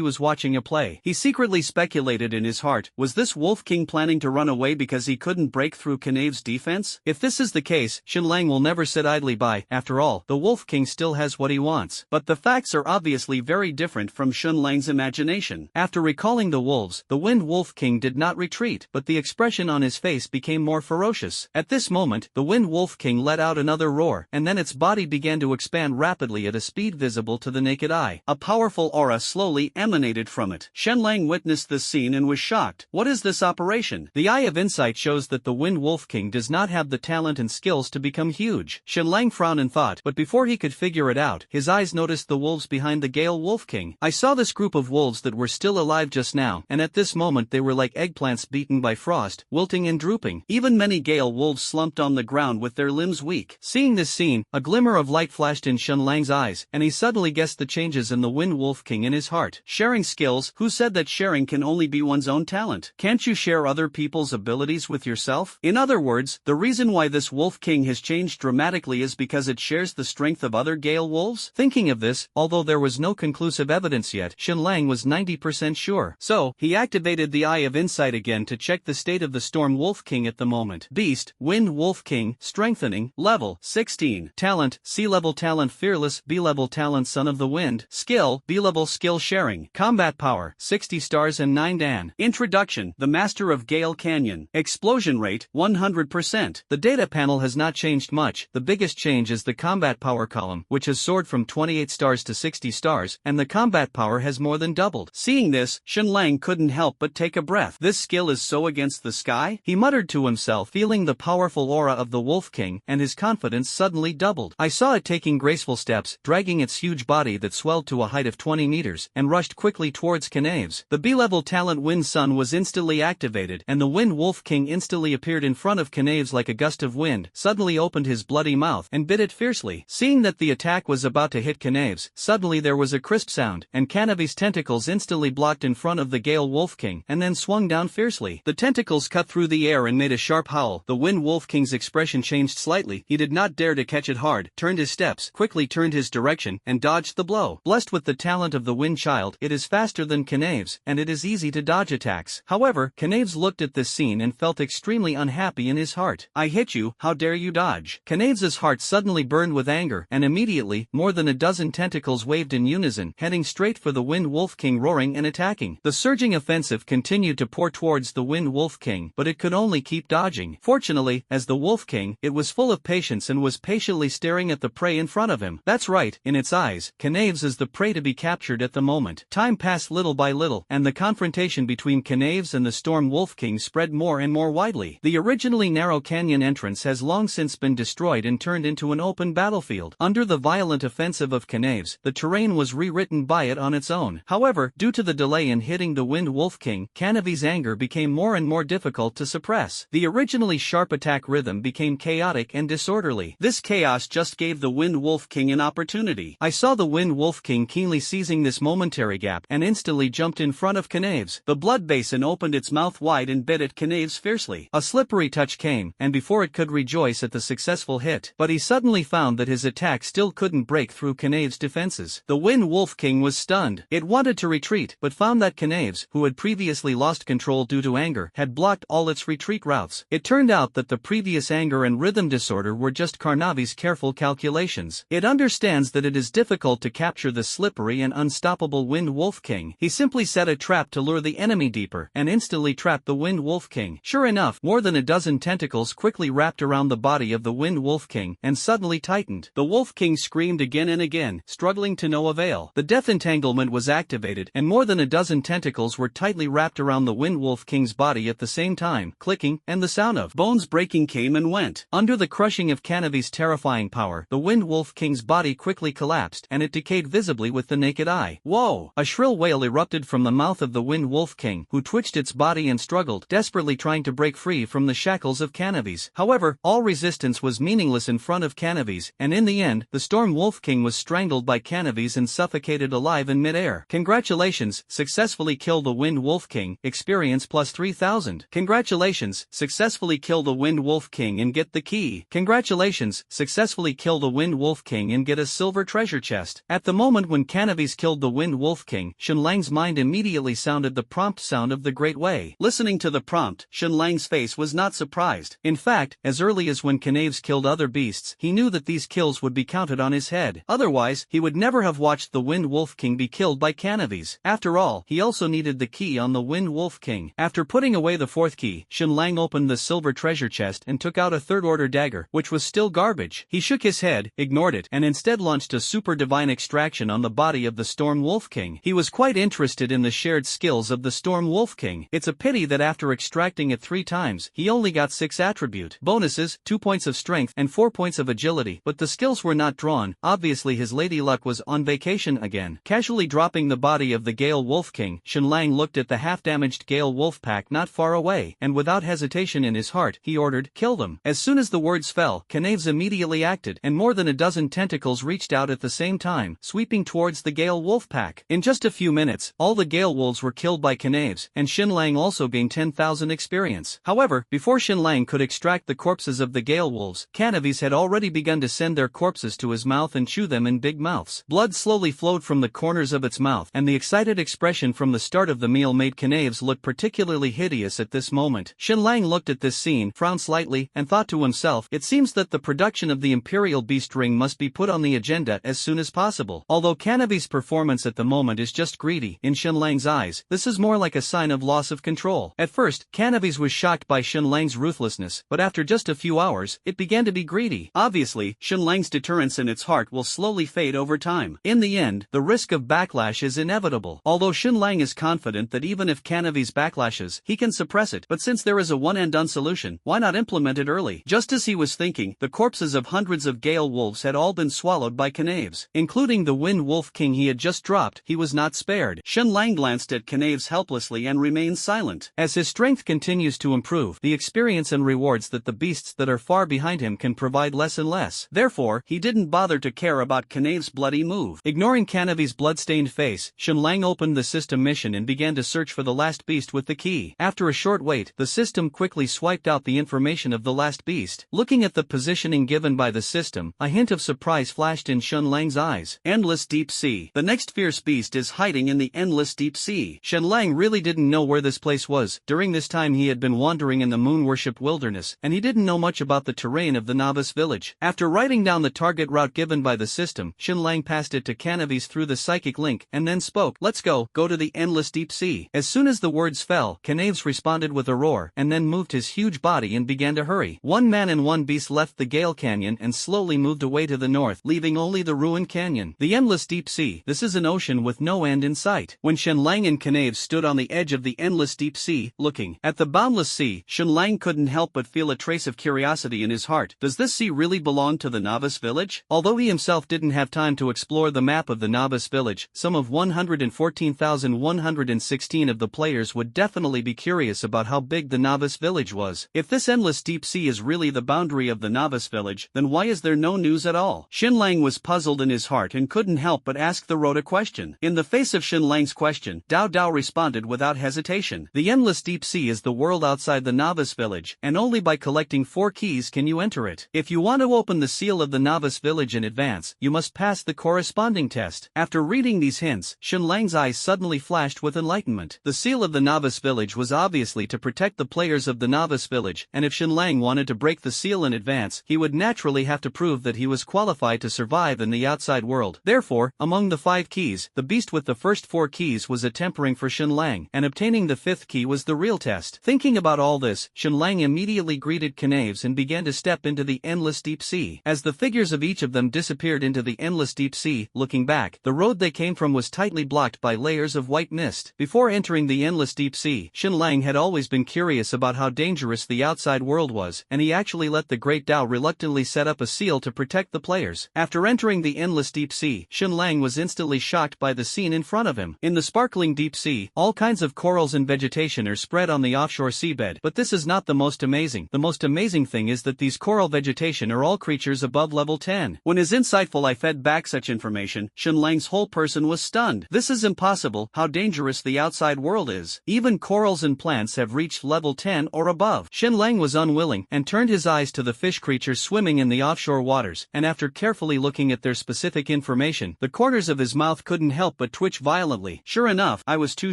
was watching a play. He secretly speculated in his heart, was this Wolf King planning to run away because he couldn't break through Knaves' defense? If this is the case, Shenlang will never sit idly by. After all, the Wolf King still has what he wants. But the facts are obviously very different from Shenlang's imagination. After recalling the wolves, the Wind Wolf King did not retreat, but the expression on his face became more ferocious. At this moment, the Wind Wolf King let out another roar, and then its body began to expand rapidly at a speed visible to the naked eye. A powerful aura slowly emanated from it. Shenlang witnessed this scene and was shocked. What is this operation? The Eye of Insight shows that the Wind Wolf King does not have the talent and skills to become huge. Shenlang frowned in thought, but before he could figure it out, his eyes noticed the wolves behind the Gale Wolf King. I saw this group of wolves that were still alive just now, and at this moment they were like eggplants beaten by frost, wilting and drooping. Even many Gale Wolves slumped on the ground with their limbs weak. Seeing this scene, a glimmer of light flashed in Shenlang's eyes, and he suddenly guessed the changes in the Wind Wolf King in his heart. Sharing skills? Who said that sharing can only be one's own talent? Can't you share other people's abilities with yourself? In other words, the reason why this Wolf King has changed dramatically is because it shares the strength of other Gale Wolves? Thinking of this, although there was no conclusive evidence yet, Shenlang was 90% sure. So, he activated the Eye of Insight again to check the state of the Storm Wolf King at the moment. Beast, Wind Wolf King, Strengthening, Level, 16. Talent, C-level talent fearless, B-level talent son of the wind. Skill, B-level skill sharing. Combat power, 60 stars and 9 dan. Introduction, the master of Gale Canyon. Explosion rate, 100%. The data panel has not changed much. The biggest change is the combat power column, which has soared from 28 stars to 60 stars, and the combat power has more than doubled. Seeing this, Shenlang couldn't help but take a breath. This skill is so against the sky? He muttered to himself, feeling the powerful aura of the Wolf King, and his confidence suddenly doubled. I saw it taking graceful steps, dragging its huge body that swelled to a height of 20 meters, and rushed quickly towards Knaves. The B-level talent Wind Sun was instantly activated, and the Wind Wolf King instantly appeared in front of Knaves like a gust of wind, suddenly opened his bloody mouth, and bit it fiercely. Seeing that the attack was about to hit Knaves, suddenly there was a crisp sound, and Knaves' tentacles instantly blocked in front of the Gale Wolf King, and then swung down fiercely. The tentacles cut through the air and made a sharp howl. The Wind Wolf King's expression changed slightly. He did not dare to catch it hard, turned his steps, quickly turned his direction reaction and dodged the blow. Blessed with the talent of the wind child, it is faster than Knaves, and it is easy to dodge attacks. However, Knaves looked at this scene and felt extremely unhappy in his heart. I hit you, how dare you dodge? Knaves's heart suddenly burned with anger, and immediately, more than a dozen tentacles waved in unison, heading straight for the Wind Wolf King, roaring and attacking. The surging offensive continued to pour towards the Wind Wolf King, but it could only keep dodging. Fortunately, as the Wolf King, it was full of patience and was patiently staring at the prey in front of him. That's right, in its eyes, Knaves is the prey to be captured at the moment. Time passed little by little, and the confrontation between Knaves and the Storm Wolf King spread more and more widely. The originally narrow canyon entrance has long since been destroyed and turned into an open battlefield. Under the violent offensive of Knaves, the terrain was rewritten by it on its own. However, due to the delay in hitting the Wind Wolf King, Knaves' anger became more and more difficult to suppress. The originally sharp attack rhythm became chaotic and disorderly. This chaos just gave the Wind Wolf King an opportunity. I saw the Wind Wolf King keenly seizing this momentary gap and instantly jumped in front of Knaves. The blood basin opened its mouth wide and bit at Knaves fiercely. A slippery touch came, and before it could rejoice at the successful hit, but he suddenly found that his attack still couldn't break through Knaves' defenses. The Wind Wolf King was stunned. It wanted to retreat, but found that Knaves, who had previously lost control due to anger, had blocked all its retreat routes. It turned out that the previous anger and rhythm disorder were just Knaves' careful calculations. It understands that it is difficult to capture the slippery and unstoppable Wind Wolf King. He simply set a trap to lure the enemy deeper, and instantly trapped the Wind Wolf King. Sure enough, more than a dozen tentacles quickly wrapped around the body of the Wind Wolf King, and suddenly tightened. The Wolf King screamed again and again, struggling to no avail. The death entanglement was activated, and more than a dozen tentacles were tightly wrapped around the Wind Wolf King's body at the same time, clicking, and the sound of bones breaking came and went. Under the crushing of Knaves' terrifying power, the Wind Wolf King's body quickly collapsed, and it decayed visibly with the naked eye. Whoa! A shrill wail erupted from the mouth of the Wind Wolf King, who twitched its body and struggled, desperately trying to break free from the shackles of Knaves. However, all resistance was meaningless in front of Knaves, and in the end, the Storm Wolf King was strangled by Knaves and suffocated alive in midair. Congratulations, successfully kill the Wind Wolf King, experience plus 3000. Congratulations, successfully kill the Wind Wolf King and get the key. Congratulations, successfully kill the Wind Wolf King and get a silver treasure chest. At the moment when Knaves killed the Wind Wolf King, Shenlang's mind immediately sounded the prompt sound of the Great Way. Listening to the prompt, Shenlang's face was not surprised. In fact, as early as when Knaves killed other beasts, he knew that these kills would be counted on his head. Otherwise, he would never have watched the Wind Wolf King be killed by Knaves. After all, he also needed the key on the Wind Wolf King. After putting away the fourth key, Shenlang opened the silver treasure chest and took out a third-order dagger, which was still garbage. He shook his head, ignored it, and instead launched a super divine extraction on the body of the Storm Wolf King. He was quite interested in the shared skills of the Storm Wolf King. It's a pity that after extracting it 3 times, he only got 6 attribute bonuses, 2 points of strength and 4 points of agility, but the skills were not drawn. Obviously his lady luck was on vacation again. Casually dropping the body of the Gale Wolf King, Shenlang looked at the half-damaged Gale Wolf pack not far away, and without hesitation in his heart, he ordered, "Kill them." As soon as the words fell, Knaves immediately acted, and more than a dozen tentacles reached out at the same time, sweeping towards the Gale Wolf pack. In just a few minutes, all the Gale Wolves were killed by Knaves, and Shenlang also gained 10,000 experience. However, before Shenlang could extract the corpses of the Gale Wolves, Knaves had already begun to send their corpses to his mouth and chew them in big mouths. Blood slowly flowed from the corners of its mouth, and the excited expression from the start of the meal made Knaves look particularly hideous at this moment. Shenlang looked at this scene, frowned slightly, and thought to himself, it seems that the production of the Imperial Beast Ring must be put on the agenda as soon as possible. Although Knaves' performance at the moment is just greedy, in Shenlang's eyes, this is more like a sign of loss of control. At first, Knaves was shocked by Shenlang's ruthlessness, but after just a few hours, it began to be greedy. Obviously, Shenlang's deterrence in its heart will slowly fade over time. In the end, the risk of backlash is inevitable. Although Shenlang is confident that even if Knaves backlashes, he can suppress it, but since there is a one-and-done solution, why not implement it early? Just as he was thinking, the corpses of hundreds of Gale Wolves had all been swallowed by Knaves. Including the Wind Wolf King he had just dropped, he was not spared. Shenlang glanced at Knaves helplessly and remained silent. As his strength continues to improve, the experience and rewards that the beasts that are far behind him can provide less and less. Therefore, he didn't bother to care about Knaves' bloody move. Ignoring Knaves' blood-stained face, Shenlang opened the system mission and began to search for the last beast with the key. After a short wait, the system quickly swiped out the information of the last beast. Looking at the positioning given by the system, a hint of surprise flashed in Shenlang's Shen Lang's eyes. Endless deep sea. The next fierce beast is hiding in the endless deep sea. Shen Lang really didn't know where this place was. During this time he had been wandering in the moon-worshipped wilderness, and he didn't know much about the terrain of the novice village. After writing down the target route given by the system, Shen Lang passed it to Canavis through the psychic link, and then spoke, "Let's go to the endless deep sea." As soon as the words fell, Canavis responded with a roar, and then moved his huge body and began to hurry. One man and one beast left the Gale Canyon and slowly moved away to the north, leaving only the ruined canyon. The endless deep sea. This is an ocean with no end in sight. When Shen Lang and Canavis stood on the edge of the endless deep sea, looking at the boundless sea, Shen Lang couldn't help but feel a trace of curiosity in his heart. Does this sea really belong to the novice village? Although he himself didn't have time to explore the map of the novice village, some of 114,116 of the players would definitely be curious about how big the novice village was. If this endless deep sea is really the boundary of the novice village, then why is there no news at all? Shen Lang was puzzled in his heart and couldn't help but ask the road a question. In the face of Shen Lang's question, Dao Dao responded without hesitation. The endless deep sea is the world outside the novice village, and only by collecting 4 keys can you enter it. If you want to open the seal of the novice village in advance, you must pass the corresponding test. After reading these hints, Shen Lang's eyes suddenly flashed with enlightenment. The seal of the novice village was obviously to protect the players of the novice village, and if Shen Lang wanted to break the seal in advance, he would naturally have to prove that he was qualified to survive in the outside world. Therefore, among the 5 keys, the beast with the first 4 keys was a tempering for Shen Lang, and obtaining the 5th key was the real test. Thinking about all this, Shen Lang immediately greeted Canavis and began to step into the endless deep sea. As the figures of each of them disappeared into the endless deep sea, looking back, the road they came from was tightly blocked by layers of white mist. Before entering the endless deep sea, Shen Lang had always been curious about how dangerous the outside world was, and he actually let the Great Dao reluctantly set up a seal to protect the players. After entering the endless deep sea, Shen Lang was instantly shocked by the scene in front of him. In the sparkling deep sea, all kinds of corals and vegetation are spread on the offshore seabed, but this is not the most amazing. The most amazing thing is that these coral vegetation are all creatures above level 10. When his insightful eye fed back such information, Shen Lang's whole person was stunned. This is impossible, how dangerous the outside world is. Even corals and plants have reached level 10 or above. Shen Lang was unwilling, and turned his eyes to the fish creatures swimming in the offshore waters, and after carefully looking at their specific information, the corners of his mouth couldn't help but twitch violently. Sure enough, I was too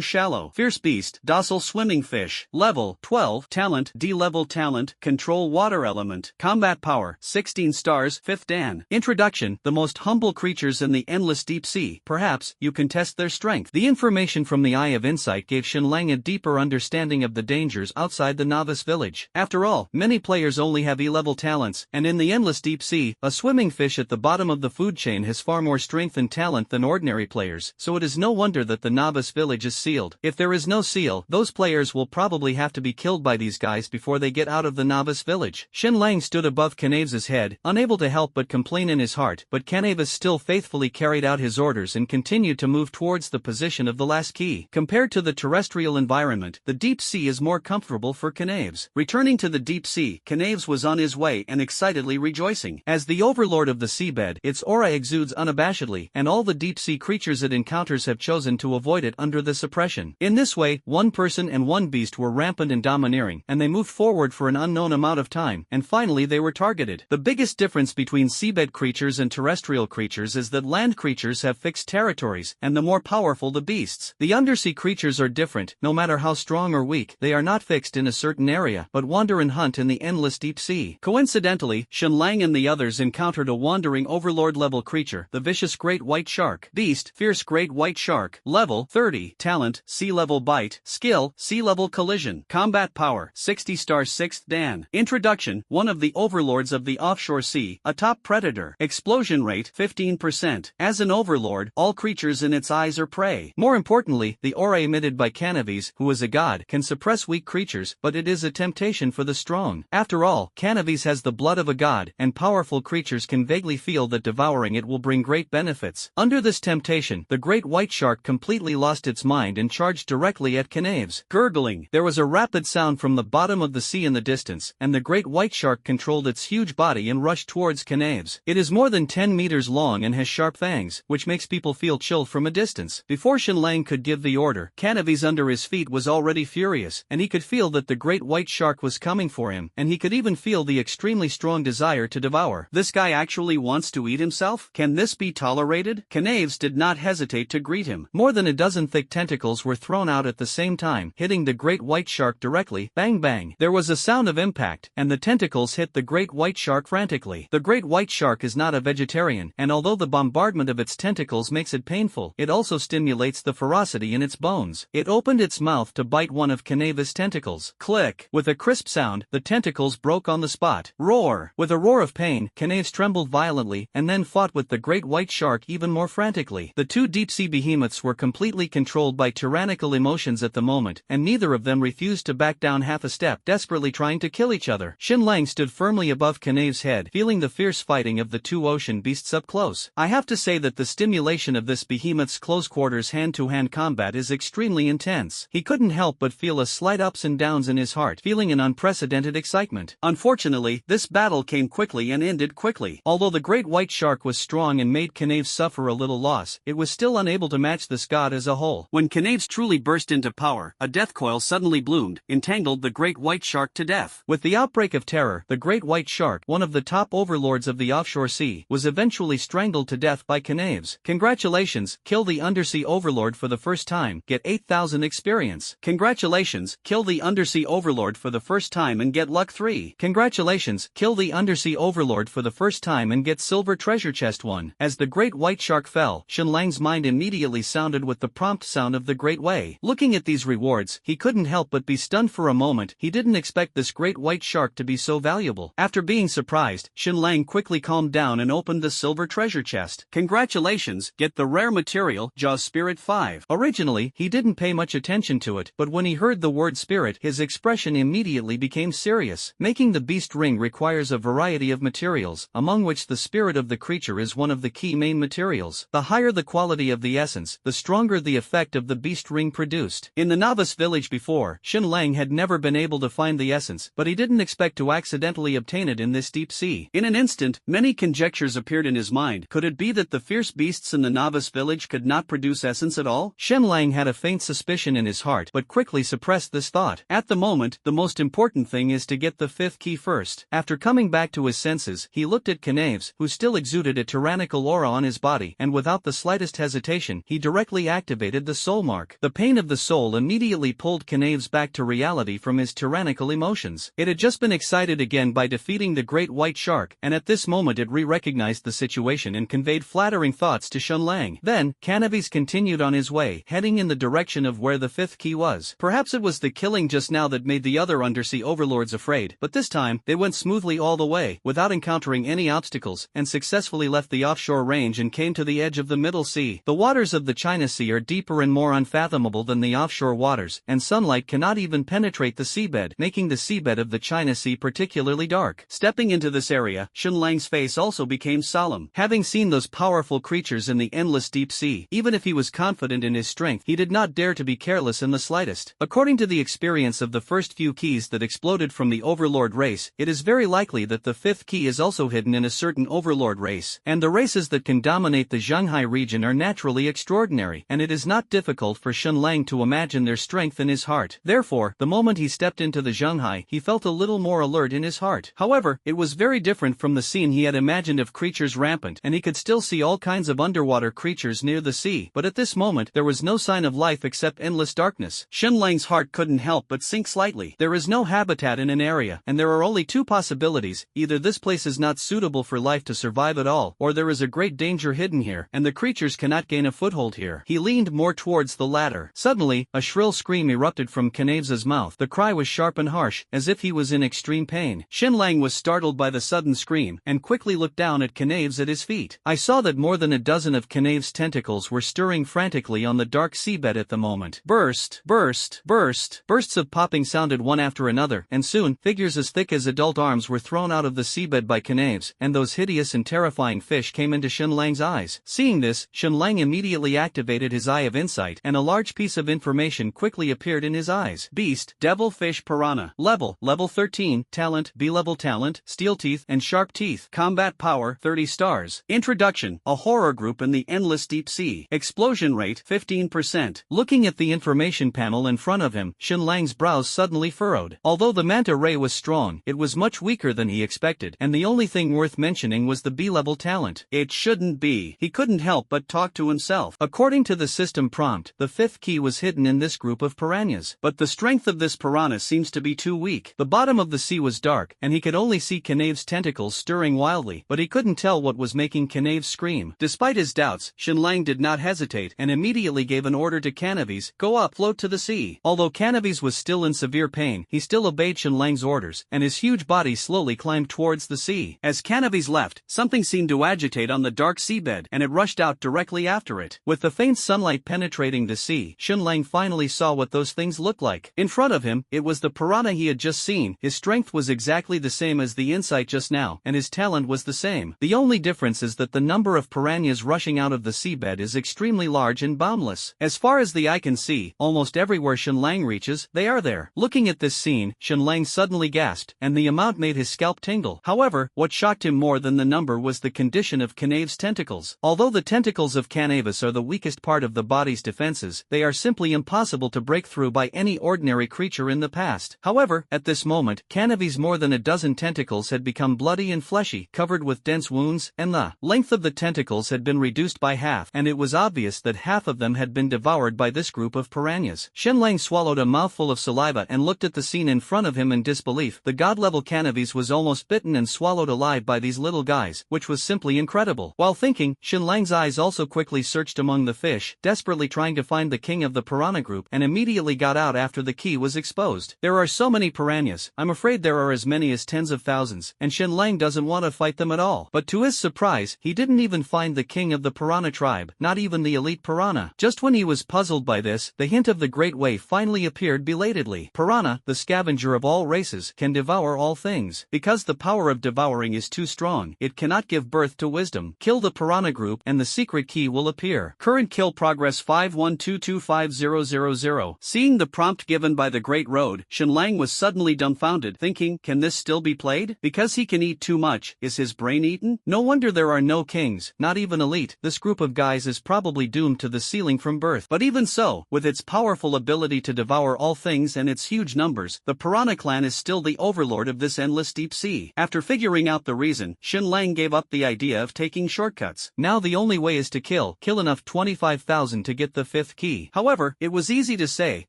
shallow. Fierce beast, docile swimming fish, level 12, talent, D-level talent, control water element, combat power, 16 stars, 5th Dan. Introduction, the most humble creatures in the endless deep sea. Perhaps, you can test their strength. The information from the Eye of Insight gave Shen Lang a deeper understanding of the dangers outside the novice village. After all, many players only have E-level talents, and in the endless deep sea, a swimming fish at the bottom of the food chain has far more strength and talent than ordinary players, so it is no wonder that the novice village is sealed. If there is no seal, those players will probably have to be killed by these guys before they get out of the novice village. Shen Lang stood above Canavis's head, unable to help but complain in his heart, but Canavis still faithfully carried out his orders and continued to move towards the position of the last key. Compared to the terrestrial environment, the deep sea is more comfortable for Canavis. Returning to the deep sea, Canavis was on his way and excitedly rejoicing. As the overlord of the seabed, its aura exudes unabashedly, and all the deep sea creatures it encounters have chosen to avoid it under the suppression. In this way, one person and one beast were rampant and domineering, and they moved forward for an unknown amount of time, and finally they were targeted. The biggest difference between seabed creatures and terrestrial creatures is that land creatures have fixed territories, and the more powerful the beasts. The undersea creatures are different. No matter how strong or weak, they are not fixed in a certain area, but wander and hunt in the endless deep sea. Coincidentally, Shen Lang and the others encountered a wandering overlord-level creature, the vicious great white shark. Beast, fierce great white shark, level 30, talent, sea-level bite, skill, sea-level collision, combat power, 60 stars 6th Dan. Introduction, one of the overlords of the offshore sea, a top predator. Explosion rate, 15%. As an overlord, all creatures in its eyes are prey. More importantly, the aura emitted by Canavis, who is a god, can suppress weak creatures, but it is a temptation for the strong. After all, Canavis has the blood of a god, and powerful creatures can vaguely feel that devouring it will bring great benefits. Under this temptation, the great white shark completely lost its mind and charged directly at Canavis. Gurgling, there was a rapid sound from the bottom of the sea in the distance, and the great white shark controlled its huge body and rushed towards Canavis. It is more than 10 meters long and has sharp fangs, which makes people feel chilled from a distance. Before Shen Lang could give the order, Canavis under his feet was already furious, and he could feel that the great white shark was coming for him, and he could even feel the extremely strong desire to devour. This guy actually wants to eat himself. himself? Can this be tolerated? Knaves did not hesitate to greet him. More than a dozen thick tentacles were thrown out at the same time, hitting the great white shark directly. Bang bang. There was a sound of impact, and the tentacles hit the great white shark frantically. The great white shark is not a vegetarian, and although the bombardment of its tentacles makes it painful, it also stimulates the ferocity in its bones. It opened its mouth to bite one of Knave's tentacles. Click. With a crisp sound, the tentacles broke on the spot. Roar. With a roar of pain, Knaves trembled violently and then fought with the great white shark even more frantically. The two deep-sea behemoths were completely controlled by tyrannical emotions at the moment, and neither of them refused to back down half a step, desperately trying to kill each other. Xinlang stood firmly above Knave's head, feeling the fierce fighting of the two ocean beasts up close. I have to say that the stimulation of this behemoth's close-quarters hand-to-hand combat is extremely intense. He couldn't help but feel a slight ups and downs in his heart, feeling an unprecedented excitement. Unfortunately, this battle came quickly and ended quickly. Although the great white shark was strong and made Knaves suffer a little loss, it was still unable to match the god as a whole. When Knaves truly burst into power, a death coil suddenly bloomed, entangled the great white shark to death. With the outbreak of terror, the great white shark, one of the top overlords of the offshore sea, was eventually strangled to death by Knaves. Congratulations, kill the undersea overlord for the first time, get 8,000 experience. Congratulations, kill the undersea overlord for the first time and get luck 3. Congratulations, kill the undersea overlord for the first time and get silver treasure chest 1. As the great white shark fell, Xinlang's mind immediately sounded with the prompt sound of the great way. Looking at these rewards, he couldn't help but be stunned for a moment. He didn't expect this great white shark to be so valuable. After being surprised, Xinlang quickly calmed down and opened the silver treasure chest. Congratulations, get the rare material, Jaws Spirit 5. Originally, he didn't pay much attention to it, but when he heard the word spirit, his expression immediately became serious. Making the beast ring requires a variety of materials, among which the spirit of the creature is one of the key main materials. The higher the quality of the essence, the stronger the effect of the beast ring produced. In the novice village before, Xinlang had never been able to find the essence, but he didn't expect to accidentally obtain it in this deep sea. In an instant, many conjectures appeared in his mind. Could it be that the fierce beasts in the novice village could not produce essence at all? Xinlang had a faint suspicion in his heart, but quickly suppressed this thought. At the moment, the most important thing is to get the fifth key first. After coming back to his senses, he looked at Knaves, who still exuded a tyrannical aura on his body, and without the slightest hesitation, he directly activated the soul mark. The pain of the soul immediately pulled Knaves back to reality from his tyrannical emotions. It had just been excited again by defeating the great white shark, and at this moment it recognized the situation and conveyed flattering thoughts to Xinlang. Then, Knaves continued on his way, heading in the direction of where the fifth key was. Perhaps it was the killing just now that made the other undersea overlords afraid, but this time, they went smoothly all the way, without encountering any obstacles, and successfully left the offshore range and came to the edge of the Middle Sea. The waters of the China Sea are deeper and more unfathomable than the offshore waters, and sunlight cannot even penetrate the seabed, making the seabed of the China Sea particularly dark. Stepping into this area, Xinlang's face also became solemn. Having seen those powerful creatures in the endless deep sea, even if he was confident in his strength, he did not dare to be careless in the slightest. According to the experience of the first few keys that exploded from the overlord race, it is very likely that the fifth key is also hidden in a certain overlord race, and the races that can dominate the Shanghai region are naturally extraordinary, and it is not difficult for Xinlang to imagine their strength in his heart. Therefore, the moment he stepped into the Shanghai, he felt a little more alert in his heart. However, it was very different from the scene he had imagined of creatures rampant, and he could still see all kinds of underwater creatures near the sea, but at this moment there was no sign of life except endless darkness. Xinlang's heart couldn't help but sink slightly. There is no habitat in an area, and there are only two possibilities: either this place is not suitable for life to survive at all, or there is a great danger hidden here, and the creatures cannot gain a foothold here. He leaned more towards the latter. Suddenly, a shrill scream erupted from Knaves's mouth. The cry was sharp and harsh, as if he was in extreme pain. Xinlang was startled by the sudden scream, and quickly looked down at Knaves at his feet. I saw that more than a dozen of Knaves' tentacles were stirring frantically on the dark seabed at the moment. Burst, burst, burst. Bursts of popping sounded one after another, and soon, figures as thick as adult arms were thrown out of the seabed by Knaves, and those hideous and terrifying fish came into Xinlang's eyes. Seeing this, Xinlang immediately activated his eye of insight, and a large piece of information quickly appeared in his eyes. Beast, devil fish piranha. Level 13, talent, B-level talent, steel teeth and sharp teeth. Combat power, 30 stars. Introduction, a horror group in the endless deep sea. Explosion rate, 15%. Looking at the information panel in front of him, Xinlang's brows suddenly furrowed. Although the manta ray was strong, it was much weaker than he expected, and the only thing worth mentioning was the B-level sea-level talent. It shouldn't be. He couldn't help but talk to himself. According to the system prompt, the fifth key was hidden in this group of piranhas. But the strength of this piranha seems to be too weak. The bottom of the sea was dark, and he could only see Knave's tentacles stirring wildly, but he couldn't tell what was making Knave scream. Despite his doubts, Shenlang did not hesitate and immediately gave an order to Knaves, "Go up, float to the sea." Although Knaves was still in severe pain, he still obeyed Shenlang's orders, and his huge body slowly climbed towards the sea. As Knaves left, something seemed to agitate on the dark seabed, and it rushed out directly after it. With the faint sunlight penetrating the sea, Shenlang finally saw what those things looked like. In front of him, it was the piranha he had just seen. His strength was exactly the same as the insight just now, and his talent was the same. The only difference is that the number of piranhas rushing out of the seabed is extremely large and boundless. As far as the eye can see, almost everywhere Shenlang reaches, they are there. Looking at this scene, Shenlang suddenly gasped, and the amount made his scalp tingle. However, what shocked him more than the number was the condition of Knave's tentacles. Although the tentacles of Knaves are the weakest part of the body's defenses, they are simply impossible to break through by any ordinary creature in the past. However, at this moment, Knave's more than a dozen tentacles had become bloody and fleshy, covered with dense wounds, and the length of the tentacles had been reduced by half, and it was obvious that half of them had been devoured by this group of piranhas. Shenlang swallowed a mouthful of saliva and looked at the scene in front of him in disbelief. The god-level Knaves was almost bitten and swallowed alive by these little guys, which was simply incredible. While thinking, Shenlang's eyes also quickly searched among the fish, desperately trying to find the king of the piranha group, and immediately got out after the key was exposed. There are so many piranhas, I'm afraid there are as many as tens of thousands, and Shenlang doesn't want to fight them at all. But to his surprise, he didn't even find the king of the piranha tribe, not even the elite piranha. Just when he was puzzled by this, the hint of the great way finally appeared belatedly. Piranha, the scavenger of all races, can devour all things. Because the power of devouring is too strong, it cannot give birth to wisdom. Kill the piranha group and the secret key will appear. Current kill progress 51225000. Seeing the prompt given by the Great Road, Shenlang was suddenly dumbfounded, thinking, can this still be played? Because he can eat too much, is his brain eaten? No wonder there are no kings, not even elite. This group of guys is probably doomed to the ceiling from birth. But even so, with its powerful ability to devour all things and its huge numbers, the piranha clan is still the overlord of this endless deep sea. After figuring out the reason, Shenlang gave up the idea of taking shortcuts. Now the only way is to kill enough 25,000 to get the fifth key. However, it was easy to say,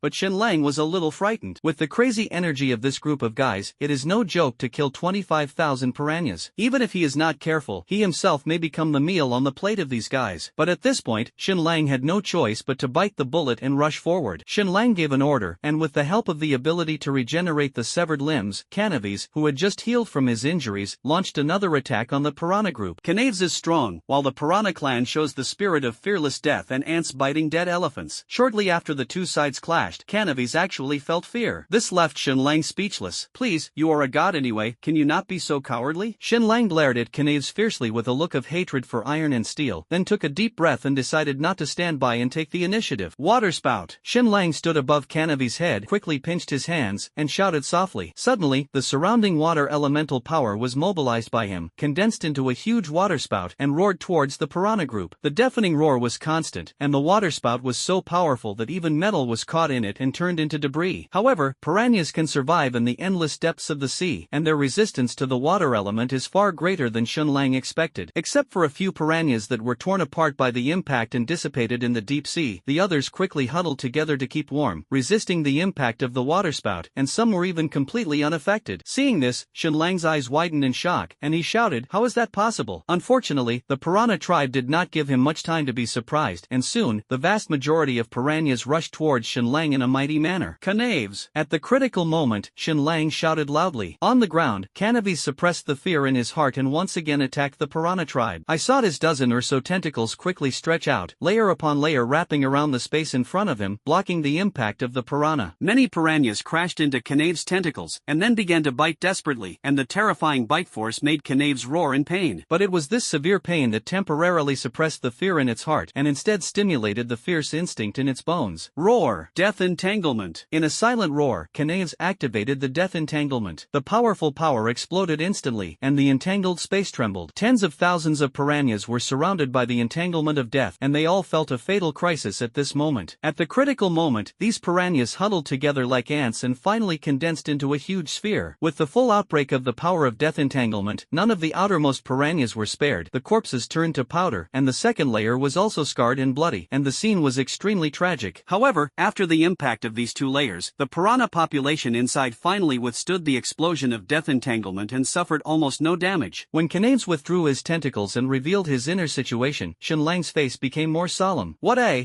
but Shenlang was a little frightened. With the crazy energy of this group of guys, it is no joke to kill 25,000 piranhas. Even if he is not careful, he himself may become the meal on the plate of these guys. But at this point, Shenlang had no choice but to bite the bullet and rush forward. Shenlang gave an order, and with the help of the ability to regenerate the severed limbs, Knaves, who had just healed from his injuries, launched another attack on the piranha group. Knaves is strong, while the piranha clan shows the spirit of fearless death and ants biting dead elephants. Shortly after the two sides clashed, Knaves actually felt fear. This left Shenlang speechless. Please, you are a god anyway, can you not be so cowardly? Shenlang glared at Knaves fiercely with a look of hatred for iron and steel, then took a deep breath and decided not to stand by and take the initiative. Water spout. Shenlang stood above Knaves' head, quickly pinched his hands, and shouted softly. Suddenly, the surrounding water elemental power was mobilized by him, condensed into a huge waterspout, and roared towards the piranha group. The deafening roar was constant, and the waterspout was so powerful that even metal was caught in it and turned into debris. However, piranhas can survive in the endless depths of the sea, and their resistance to the water element is far greater than Shenlang expected. Except for a few piranhas that were torn apart by the impact and dissipated in the deep sea, the others quickly huddled together to keep warm, resisting the impact of the waterspout, and some were even completely unaffected. Seeing this, Shenlang's eyes widened in shock, and he shouted, "How is that possible?" Unfortunately, the piranha tribe did not give him much time to be surprised, and soon, the vast majority of piranhas rushed towards Shenlang in a mighty manner. Knaves! At the critical moment, Shenlang shouted loudly. On the ground, Knaves suppressed the fear in his heart and once again attacked the piranha tribe. I saw his dozen or so tentacles quickly stretch out, layer upon layer wrapping around the space in front of him, blocking the impact of the piranha. Many piranhas crashed into Knaves' tentacles, and then began to bite desperately, and the terrifying bite force made Knaves roar in pain. But it was this severe pain that temporarily suppressed the fear in its heart, and instead stimulated the fierce instinct in its bones. Roar! Death entanglement! In a silent roar, Knaves activated the death entanglement. The powerful power exploded instantly, and the entangled space trembled. Tens of thousands of piranhas were surrounded by the entanglement of death, and they all felt a fatal crisis at this moment. At the critical moment, these piranhas huddled together like ants and finally condensed into a huge sphere. With the full outbreak of the power of death entanglement, none of the outermost piranhas piranhas were spared, the corpses turned to powder, and the second layer was also scarred and bloody, and the scene was extremely tragic. However, after the impact of these two layers, the piranha population inside finally withstood the explosion of death entanglement and suffered almost no damage. When Knaves withdrew his tentacles and revealed his inner situation, Shenlang's face became more solemn.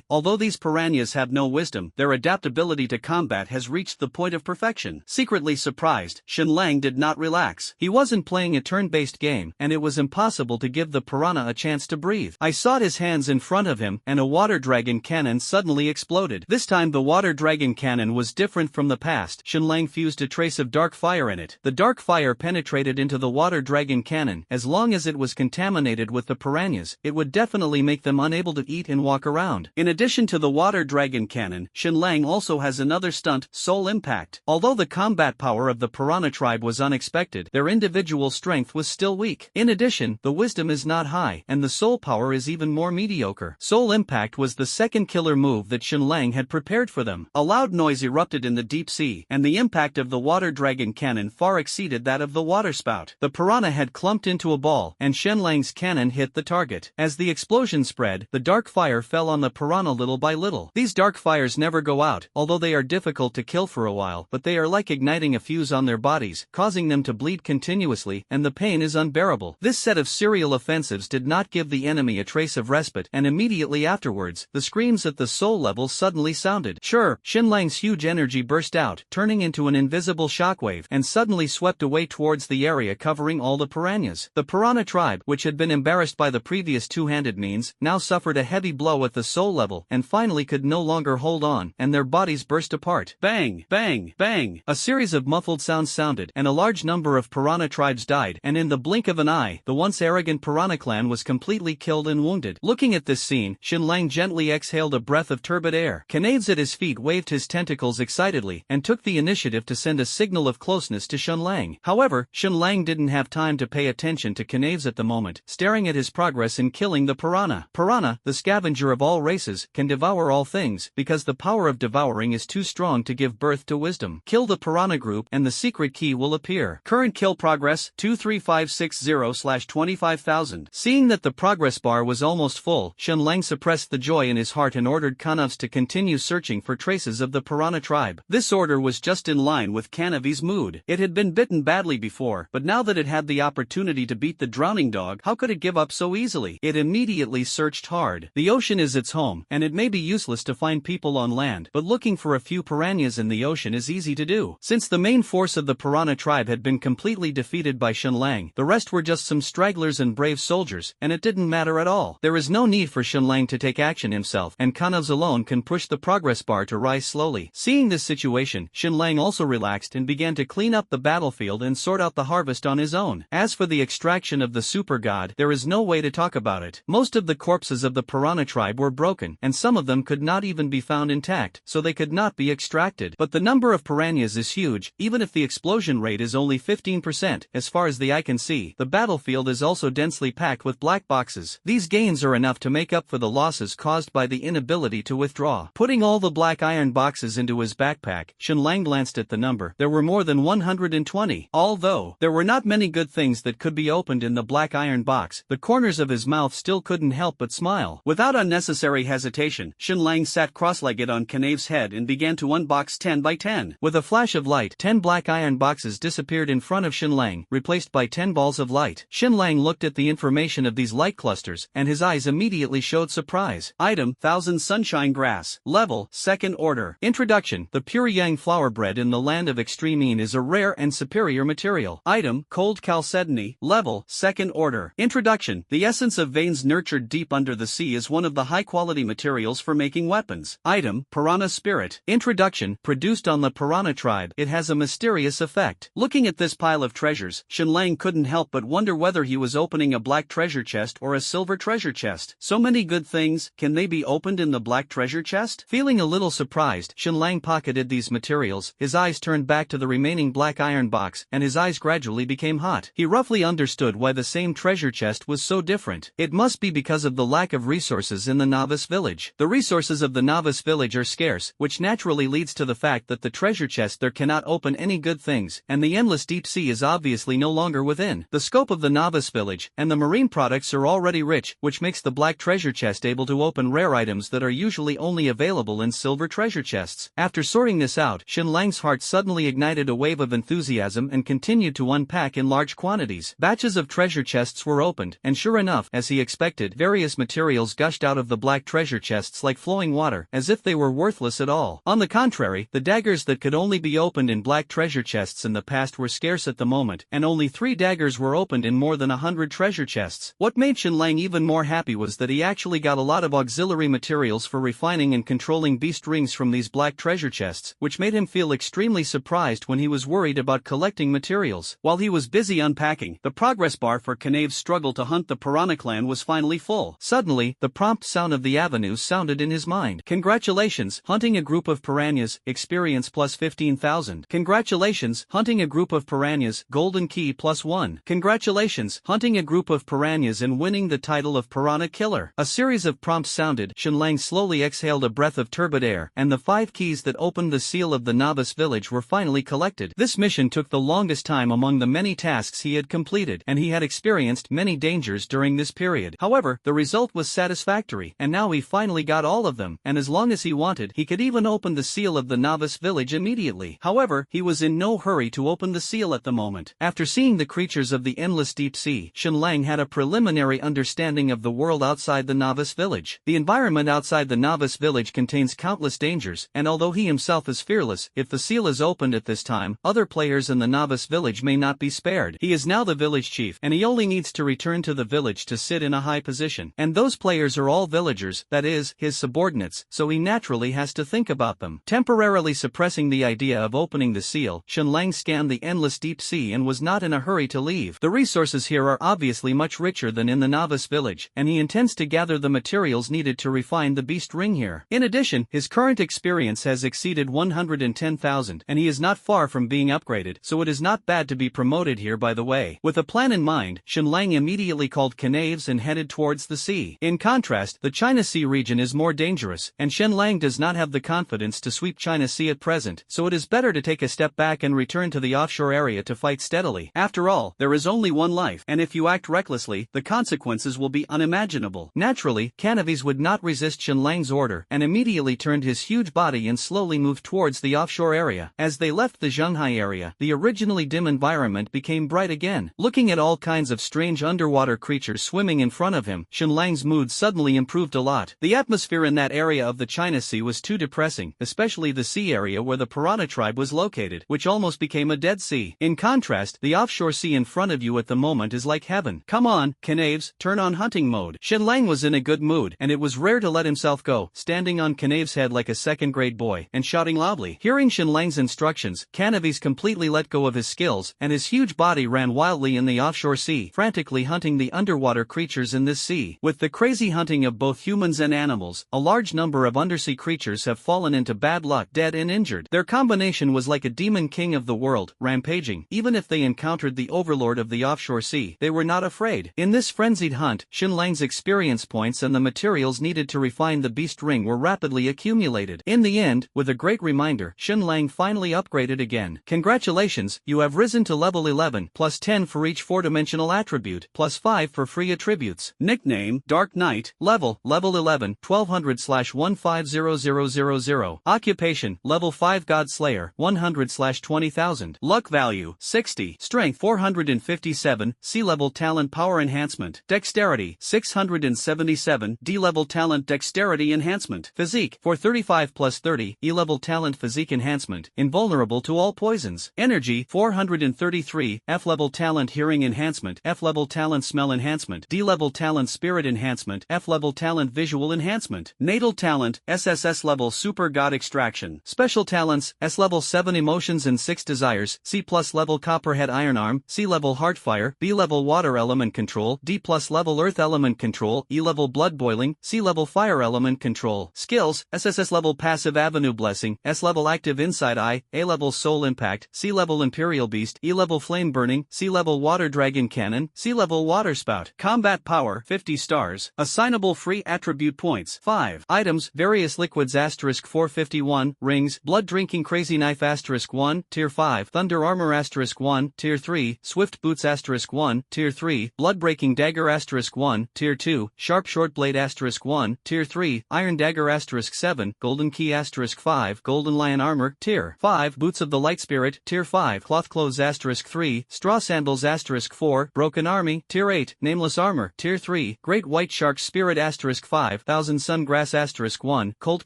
Although these piranhas have no wisdom, their adaptability to combat has reached the point of perfection. Secretly surprised, Shenlang did not relax. He wasn't playing a turn-based game, and it was impossible to give the piranha a chance to breathe. I saw his hands in front of him, and a water dragon cannon suddenly exploded. This time the water dragon cannon was different from the past. Shenlang fused a trace of dark fire in it. The dark fire penetrated into the water dragon cannon. As long as it was contaminated with the piranhas, it would definitely make them unable to eat and walk around. In addition to the water dragon cannon, Shenlang also has another stunt, soul impact. Although the combat power of the piranha tribe was unexpected, their individual strength was still weak. In addition, the wisdom is not high, and the soul power is even more mediocre. Soul impact was the second killer move that Shenlang had prepared for them. A loud noise erupted in the deep sea, and the impact of the water dragon cannon far exceeded that of the waterspout. The piranha had clumped into a ball, and Shenlang's cannon hit the target. As the explosion spread, the dark fire fell on the piranha little by little. These dark fires never go out, although they are difficult to kill for a while, but they are like igniting a fuse on their bodies, causing them to bleed continuously, and the pain is unbearable. This set of serial offensives did not give the enemy a trace of respite, and immediately afterwards, the screams at the soul level suddenly sounded. Shenlang's huge energy burst out, turning into an invisible shockwave, and suddenly swept away towards the area covering all the piranhas. The piranha tribe, which had been embarrassed by the previous two-handed means, now suffered a heavy blow at the soul level, and finally could no longer hold on, and their bodies burst apart. Bang! Bang! Bang! A series of muffled sounds sounded, and a large number of piranha tribes died, and in the blink of an eye, the once arrogant piranha clan was completely killed and wounded. Looking at this scene, Shenlang gently exhaled a breath of turbid air. Knaves at his feet waved his tentacles excitedly, and took the initiative to send a signal of closeness to Shenlang. However, Shenlang didn't have time to pay attention to Knaves at the moment, staring at his progress in killing the piranha. Piranha, the scavenger of all races, can devour all things, because the power of devouring is too strong to give birth to wisdom. Kill the piranha group, and the secret key will appear. Current kill progress, 23560/25,000. Seeing that the progress bar was almost full, Shenlang suppressed the joy in his heart and ordered Knaves to continue searching for traces of the piranha tribe. This order was just in line with Knaves' mood. It had been bitten badly before, but now that it had the opportunity to beat the drowning dog, how could it give up so easily? It immediately searched hard. The ocean is its home, and it may be useless to find people on land, but looking for a few piranhas in the ocean is easy to do. Since the main force of the piranha tribe had been completely defeated by Shenlang, the rest were just some stragglers and brave soldiers, and it didn't matter at all. There is no need for Shenlang to take action himself, and Knaves alone can push the progress bar to rise slowly. Seeing this situation, Shenlang also relaxed and began to clean up the battlefield and sort out the harvest on his own. As for the extraction of the super god, there is no way to talk about it. Most of the corpses of the piranha tribe were broken, and some of them could not even be found intact, so they could not be extracted. But the number of piranhas is huge, even if the explosion rate is only 15%, as far as the eye can see. The battlefield is also densely packed with black boxes. These gains are enough to make up for the losses caused by the inability to withdraw. Putting all the black iron boxes into his backpack, Shenlang glanced at the number. There were more than 120. Although there were not many good things that could be opened in the black iron box, the corners of his mouth still couldn't help but smile. Without unnecessary hesitation, Shenlang sat cross-legged on Knaves' head and began to unbox 10 by 10. With a flash of light, 10 black iron boxes disappeared in front of Shenlang, replaced by 10 balls of light. Shenlang looked at the information of these light clusters, and his eyes immediately showed surprise. Item: 1000 sunshine grass. Level: second order. Introduction: the pure yang flower bred in the land of extreme Yin is a rare and superior material. Item: cold chalcedony. Level: second order. Introduction: the essence of veins nurtured deep under the sea is one of the high-quality materials for making weapons. Item: piranha spirit. Introduction: produced on the piranha tribe, it has a mysterious effect. Looking at this pile of treasures, Shenlang couldn't help but wonder whether he was opening a black treasure chest or a silver treasure chest. So many good things, can they be opened in the black treasure chest? Feeling a little surprised, Shenlang pocketed these materials, his eyes turned back to the remaining black iron box, and his eyes gradually became hot. He roughly understood why the same treasure chest was so different. It must be because of the lack of resources in the novice village. The resources of the novice village are scarce, which naturally leads to the fact that the treasure chest there cannot open any good things, and the endless deep sea is obviously no longer within. The scope of the novice village, and the marine products are already rich, which makes the black treasure chest able to open rare items that are usually only available in silver treasure chests. After sorting this out, Shenlang's heart suddenly ignited a wave of enthusiasm and continued to unpack in large quantities. Batches of treasure chests were opened, and sure enough, as he expected, various materials gushed out of the black treasure chests like flowing water, as if they were worthless at all. On the contrary, the daggers that could only be opened in black treasure chests in the past were scarce at the moment, and only 3 daggers were opened in more than 100 treasure chests. What made Shenlang even more happy was that he actually got a lot of auxiliary materials for refining and controlling beast rings from these black treasure chests, which made him feel extremely surprised when he was worried about collecting materials. While he was busy unpacking, the progress bar for Knave's struggle to hunt the piranha clan was finally full. Suddenly, the prompt sound of the avenues sounded in his mind. Congratulations, hunting a group of piranhas, experience plus 15,000. Congratulations, hunting a group of piranhas, golden key plus 1. Congratulations, hunting a group of piranhas and winning the title of piranha killer. A series of prompts sounded. Shenlang slowly exhaled a breath of turbid air, and the 5 keys that opened the seal of the novice village were finally collected. This mission took the longest time among the many tasks he had completed, and he had experienced many dangers during this period. However, the result was satisfactory, and now he finally got all of them, and as long as he wanted, he could even open the seal of the novice village immediately. However, he was in no hurry to open the seal at the moment. After seeing the creatures of the endless deep sea, Shenlang had a preliminary understanding of the world outside the novice village. The environment outside the novice village contains countless dangers, and although he himself is fearless, if the seal is opened at this time, other players in the novice village may not be spared. He is now the village chief, and he only needs to return to the village to sit in a high position. And those players are all villagers, that is, his subordinates, so he naturally has to think about them. Temporarily suppressing the idea of opening the seal, Shenlang scanned the endless deep sea and was not in a hurry to leave. The resources here are obviously much richer than in the novice village, and he intends to gather the materials needed to refine the beast ring here. In addition, his current experience has exceeded 110,000, and he is not far from being upgraded, so it is not bad to be promoted here by the way. With a plan in mind, Shenlang immediately called Knaves and headed towards the sea. In contrast, the China Sea region is more dangerous, and Shenlang does not have the confidence to sweep China Sea at present, so it is better to take a step back and return to the offshore area to fight steadily. After all, there is only one life, and if you act recklessly, the consequences will be unimaginable. Naturally, Knaves would not resist Shenlang's order, and immediately turned his huge body and slowly moved towards the offshore area. As they left the Zhonghai area, the originally dim environment became bright again. Looking at all kinds of strange underwater creatures swimming in front of him, Shenlang's mood suddenly improved a lot. The atmosphere in that area of the China Sea was too depressing, especially the sea area where the piranha tribe was located, which almost became a dead sea. In contrast, the offshore sea in front of you at the moment is like heaven. Come on, Knaves, turn on hunting mode. Shenlang was in a good mood, and it was rare to let himself go, standing on Knaves' head like a second-grade boy, and shouting loudly. Hearing Shenlang's instructions, Knaves completely let go of his skills, and his huge body ran wildly in the offshore sea, frantically hunting the underwater creatures in this sea. With the crazy hunting of both humans and animals, a large number of undersea creatures have fallen into bad luck, dead and injured. Their combination was like a demon king of the world, rampaging. Even if they encountered the overlord of the offshore sea, they were not afraid. In this frenzied hunt, Shenlang's experience points and the materials needed to refine the beast ring were rapidly accumulated. In the end, with a great reminder, Shenlang finally upgraded again. Congratulations, you have risen to level 11, plus 10 for each 4-dimensional attribute, plus 5 for free attributes. Nickname, Dark Knight. Level 11, 1200/150000. Occupation, level 5 God Slayer, 100/20,000. Luck value, 60. Strength, 457. C-level talent power enhancement. Dexterity, 677. D-level talent dexterity enhancement. Physique, 435+30. E-level talent physique enhancement. Invulnerable to all poisons. Energy, 433. F-level talent hearing enhancement. F-level talent smell enhancement. D-level talent spirit enhancement. F-level talent visual enhancement. Natal talent, SSS-level super god extraction. Special talents, S-level 7 emotions and 6 desires. C+ level copperhead iron arm. C-level heartfire. B-level water element control. D+ level earth element control. E-level blood boiling. C-level fire element control. Skills, SSS-level passive avenue blessing. S-level active inside eye. A-level soul impact. C-level imperial beast. E-level flame burning. C-level water dragon cannon. C-level water spout. Combat power, 50 stars. Assignable free attribute points, 5. Items, various liquids *451, rings, blood drinking crazy knife *1, tier 5, thunder armor *1, tier 3, swift boots 1, Tier 3, blood-breaking dagger 1, Tier 2, sharp short blade 1, Tier 3, iron dagger 7, golden key 5, golden lion armor, Tier 5, boots of the light spirit, Tier 5, cloth clothes 3, straw sandals 4, broken army, Tier 8, nameless armor, Tier 3, great white shark spirit 5, thousand sun grass 1, cold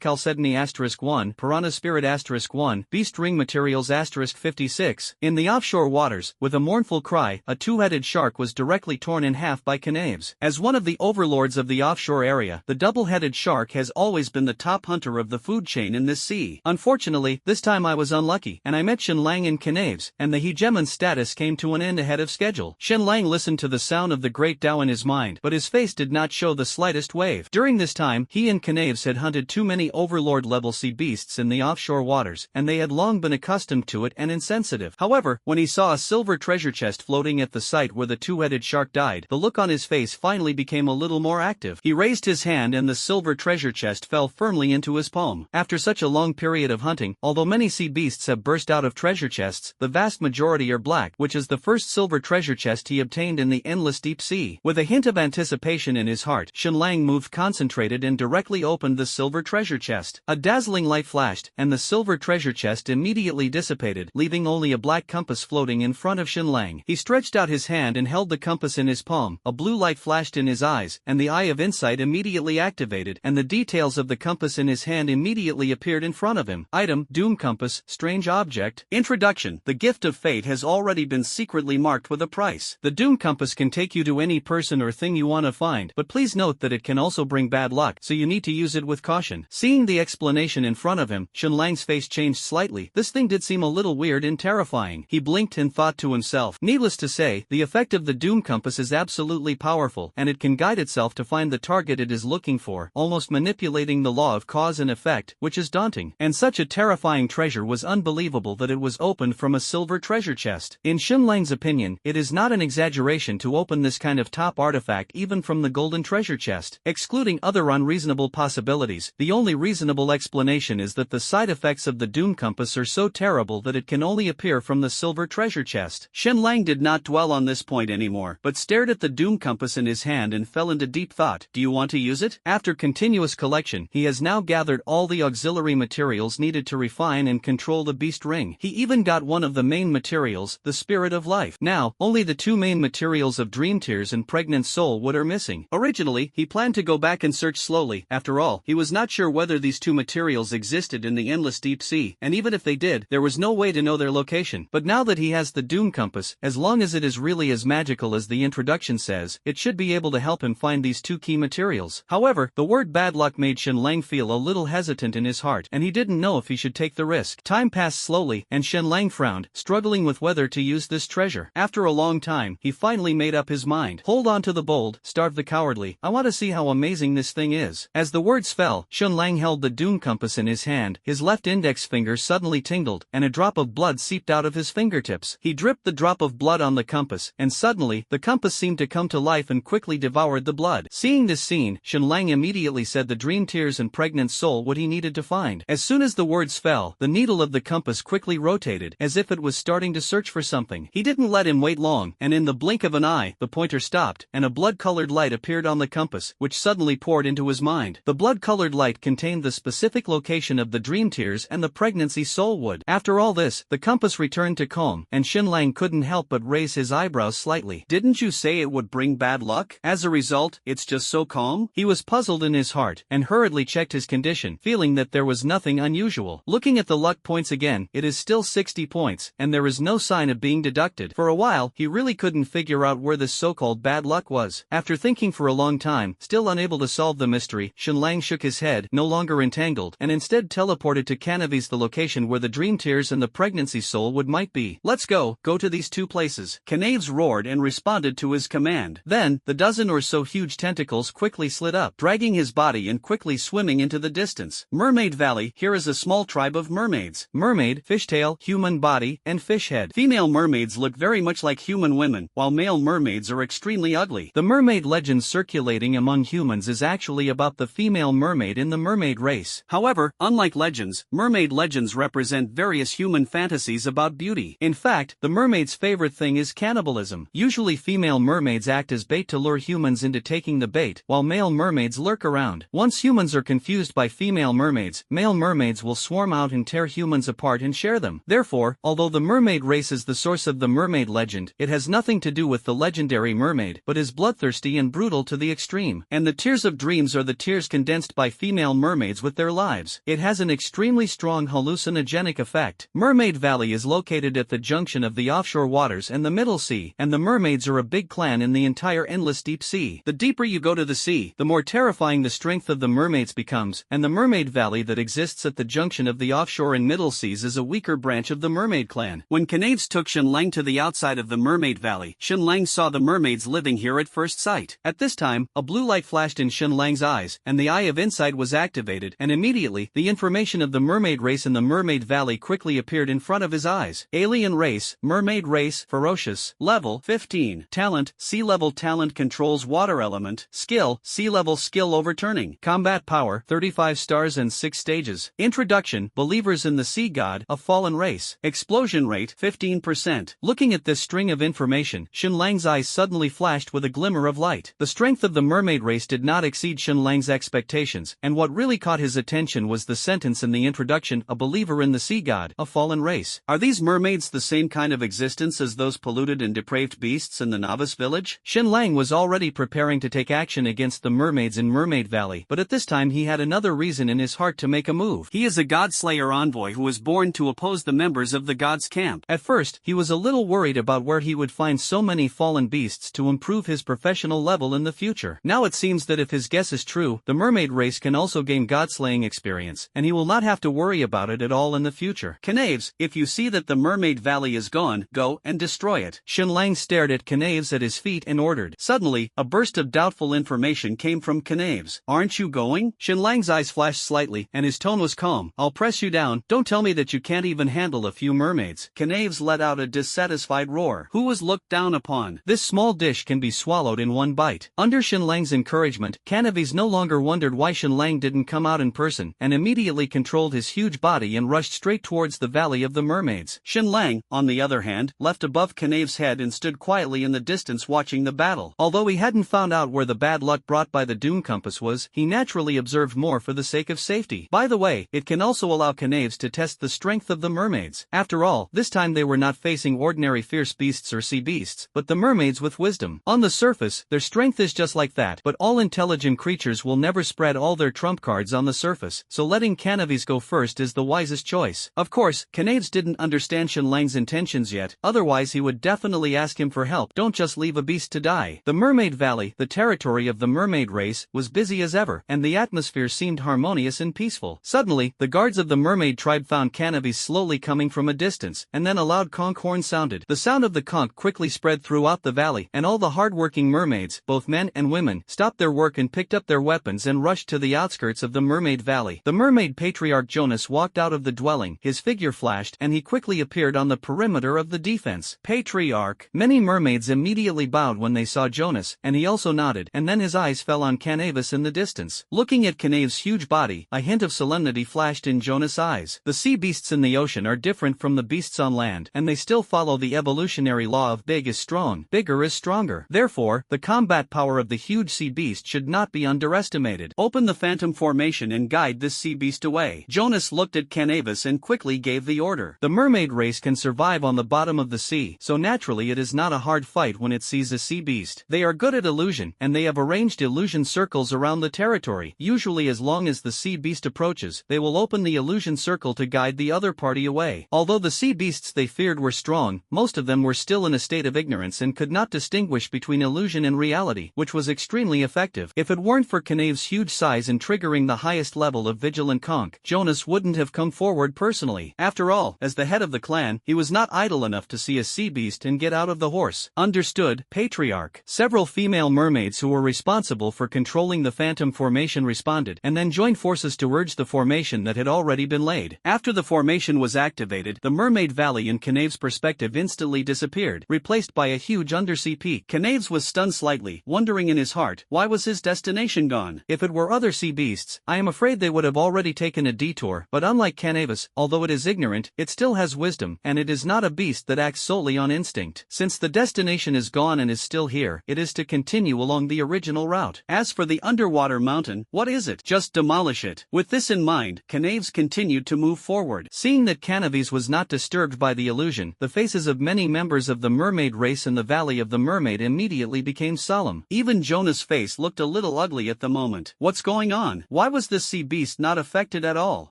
chalcedony 1, piranha spirit 1, beast ring materials 56. In the offshore waters, with a mournful cry, a two-headed shark was directly torn in half by Knaves. As one of the overlords of the offshore area, the double-headed shark has always been the top hunter of the food chain in this sea. Unfortunately, this time I was unlucky, and I met Shenlang and Knaves, and the hegemon status came to an end ahead of schedule. Shenlang listened to the sound of the great Tao in his mind, but his face did not show the slightest wave. During this time, he and Knaves had hunted too many overlord-level sea beasts in the offshore waters, and they had long been accustomed to it and insensitive. However, when he saw a silver treasure chest floating at the site where the two-headed shark died, the look on his face finally became a little more active. He raised his hand and the silver treasure chest fell firmly into his palm. After such a long period of hunting, although many sea beasts have burst out of treasure chests, the vast majority are black, which is the first silver treasure chest he obtained in the endless deep sea. With a hint of anticipation in his heart, Shenlang moved concentrated and directly opened the silver treasure chest. A dazzling light flashed, and the silver treasure chest immediately dissipated, leaving only a black compass floating in front of Shenlang. He stretched out his hand and held the compass in his palm. A blue light flashed in his eyes, and the eye of insight immediately activated, and the details of the compass in his hand immediately appeared in front of him. Item: Doom Compass, strange object. Introduction: The gift of fate has already been secretly marked with a price. The Doom Compass can take you to any person or thing you want to find, but please note that it can also bring bad luck, so you need to use it with caution. Seeing the explanation in front of him, Shenlang's face changed slightly. This thing did seem a little weird and terrifying. He blinked and thought to himself. Needless to say, the effect of the Doom Compass is absolutely powerful, and it can guide itself to find the target it is looking for, almost manipulating the law of cause and effect, which is daunting. And such a terrifying treasure was unbelievable that it was opened from a silver treasure chest. In Shenlang's opinion, it is not an exaggeration to open this kind of top artifact even from the golden treasure chest. Excluding other unreasonable possibilities, the only reasonable explanation is that the side effects of the Doom Compass are so terrible that it can only appear from the silver treasure chest. Shenlang did not dwell on this point anymore, but stared at the Doom Compass in his hand and fell into deep thought. Do you want to use it? After continuous collection, he has now gathered all the auxiliary materials needed to refine and control the beast ring. He even got one of the main materials, the spirit of life. Now, only the two main materials of dream tears and pregnant soul wood are missing. Originally, he planned to go back and search slowly. After all, he was not sure whether these two materials existed in the endless deep sea, and even if they did, there was no way to know their location. But now that he has the Doom Compass, as long as it is really as magical as the introduction says, it should be able to help him find these two key materials. However, the word bad luck made Shenlang feel a little hesitant in his heart, and he didn't know if he should take the risk. Time passed slowly, and Shenlang frowned, struggling with whether to use this treasure. After a long time, he finally made up his mind. Hold on to the bold, starve the cowardly. I want to see how amazing this thing is. As the words fell, Shenlang held the Doom Compass in his hand. His left index finger suddenly tingled, and a drop of blood seeped out of his fingertips. He dripped the drop of blood on the compass, and suddenly, the compass seemed to come to life and quickly devoured the blood. Seeing this scene, Shenlang immediately said the dream tears and pregnant soul what he needed to find. As soon as the words fell, the needle of the compass quickly rotated, as if it was starting to search for something. He didn't let him wait long, and in the blink of an eye, the pointer stopped, and a blood-colored light appeared on the compass, which suddenly poured into his mind. The blood-colored light contained the specific location of the dream tears and the pregnancy soul wood. After all this, the compass returned to calm, and Shenlang couldn't help but raise his eyebrows slightly. Didn't you say it would bring bad luck? As a result, it's just so calm? He was puzzled in his heart, and hurriedly checked his condition, feeling that there was nothing unusual. Looking at the luck points again, it is still 60 points, and there is no sign of being deducted. For a while, he really couldn't figure out where this so-called bad luck was. After thinking for a long time, still unable to solve the mystery, Shenlang shook his head, no longer entangled, and instead teleported to Knaves, the location where the dream tears and the pregnancy soul would might be. Let's go to these two places. Knaves roared and responded to his command. Then, the dozen or so huge tentacles quickly slid up, dragging his body and quickly swimming into the distance. Mermaid Valley. Here is a small tribe of mermaids. Mermaid, fishtail, human body, and fish head. Female mermaids look very much like human women, while male mermaids are extremely ugly. The mermaid legend circulating among humans is actually about the female mermaid in the mermaid race. However, unlike legends, mermaid legends represent various human fantasies about beauty. In fact, the mermaid's favorite thing is cannibalism. cannibalism. Usually female mermaids act as bait to lure humans into taking the bait, while male mermaids lurk around. Once humans are confused by female mermaids, male mermaids will swarm out and tear humans apart and share them. Therefore, although the mermaid race is the source of the mermaid legend, it has nothing to do with the legendary mermaid, but is bloodthirsty and brutal to the extreme. And the tears of dreams are the tears condensed by female mermaids with their lives. It has an extremely strong hallucinogenic effect. Mermaid Valley is located at the junction of the offshore waters and the Middle Sea, and the mermaids are a big clan in the entire endless deep sea. The deeper you go to the sea, the more terrifying the strength of the mermaids becomes, and the Mermaid Valley that exists at the junction of the offshore and Middle Seas is a weaker branch of the mermaid clan. When Knaves took Shenlang to the outside of the Mermaid Valley, Shenlang saw the mermaids living here at first sight. At this time, a blue light flashed in Shenlang's eyes, and the Eye of Insight was activated, and immediately, the information of the mermaid race in the Mermaid Valley quickly appeared in front of his eyes. Alien race, mermaid race, ferocious, level 15, talent, sea level talent controls water element, skill, sea level skill overturning, combat power, 35 stars and 6 stages. Introduction, believers in the sea god, a fallen race, explosion rate, 15%. Looking at this string of information, Shenlang's eyes suddenly flashed with a glimmer of light. The strength of the mermaid race did not exceed Shenlang's expectations, and what really caught his attention was the sentence in the introduction, a believer in the sea god, a fallen race. Are these mermaids the same kind of existence as those polluted and depraved beasts in the novice village? Shenlang was already preparing to take action against the mermaids in Mermaid Valley, but at this time he had another reason in his heart to make a move. He is a godslayer envoy who was born to oppose the members of the gods' camp. At first, he was a little worried about where he would find so many fallen beasts to improve his professional level in the future. Now it seems that if his guess is true, the mermaid race can also gain godslaying experience, and he will not have to worry about it at all in the future. Knaves, if you see that the Mermaid Valley is gone, go and destroy it. Shenlang stared at Knaves at his feet and ordered. Suddenly, a burst of doubtful information came from Knaves. Aren't you going? Shenlang's eyes flashed slightly, and his tone was calm. I'll press you down. Don't tell me that you can't even handle a few mermaids. Knaves let out a dissatisfied roar. Who was looked down upon? This small dish can be swallowed in one bite. Under Shenlang's encouragement, Knaves no longer wondered why Shenlang didn't come out in person, and immediately controlled his huge body and rushed straight towards the Valley of the Mermaids. Shenlang, on the other hand, left above Knaves' head and stood quietly in the distance watching the battle. Although he hadn't found out where the bad luck brought by the doom compass was, he naturally observed more for the sake of safety. By the way, it can also allow Knaves to test the strength of the mermaids. After all, this time they were not facing ordinary fierce beasts or sea beasts, but the mermaids with wisdom. On the surface, their strength is just like that, but all intelligent creatures will never spread all their trump cards on the surface, so letting Knaves go first is the wisest choice. Of course, Knaves didn't understand Shenlang's intentions yet, otherwise he would definitely ask him for help. Don't just leave a beast to die. The Mermaid Valley, the territory of the mermaid race, was busy as ever, and the atmosphere seemed harmonious and peaceful. Suddenly, the guards of the mermaid tribe found Knaves slowly coming from a distance, and then a loud conch horn sounded. The sound of the conch quickly spread throughout the valley, and all the hard-working mermaids, both men and women, stopped their work and picked up their weapons and rushed to the outskirts of the Mermaid Valley. The mermaid patriarch Jonas walked out of the dwelling, his figure flashed, and he quickly appeared on the perimeter of the defense. Patriarch. Many mermaids immediately bowed when they saw Jonas, and he also nodded, and then his eyes fell on Knaves in the distance. Looking at Knaves' huge body, a hint of solemnity flashed in Jonas' eyes. The sea beasts in the ocean are different from the beasts on land, and they still follow the evolutionary law of big is strong, bigger is stronger. Therefore, the combat power of the huge sea beast should not be underestimated. Open the phantom formation and guide this sea beast away. Jonas looked at Knaves and quickly gave the order. The mermaid race can survive on the bottom of the sea, so naturally it is not a hard fight when it sees a sea beast. They are good at illusion, and they have arranged illusion circles around the territory. Usually as long as the sea beast approaches, they will open the illusion circle to guide the other party away. Although the sea beasts they feared were strong, most of them were still in a state of ignorance and could not distinguish between illusion and reality, which was extremely effective. If it weren't for Knaves' huge size and triggering the highest level of vigilant conch, Jonas wouldn't have come forward personally. After all, as the head of the clan, he was not idle enough to see a sea beast and get out of the horse. Understood, Patriarch. Several female mermaids who were responsible for controlling the phantom formation responded, and then joined forces to urge the formation that had already been laid. After the formation was activated, the Mermaid Valley in Knaves' perspective instantly disappeared, replaced by a huge undersea peak. Knaves was stunned slightly, wondering in his heart, why was his destination gone? If it were other sea beasts, I am afraid they would have already taken a detour, but unlike Knaves, although it is ignorant, it still has wisdom, and it is not a beast that acts solely on instinct. instinct. Since the destination is gone and is still here, it is to continue along the original route. As for the underwater mountain, what is it? Just demolish it. With this in mind, Canaves continued to move forward. Seeing that Canaves was not disturbed by the illusion, the faces of many members of the mermaid race in the Valley of the Mermaid immediately became solemn. Even Jonah's face looked a little ugly at the moment. What's going on? Why was this sea beast not affected at all?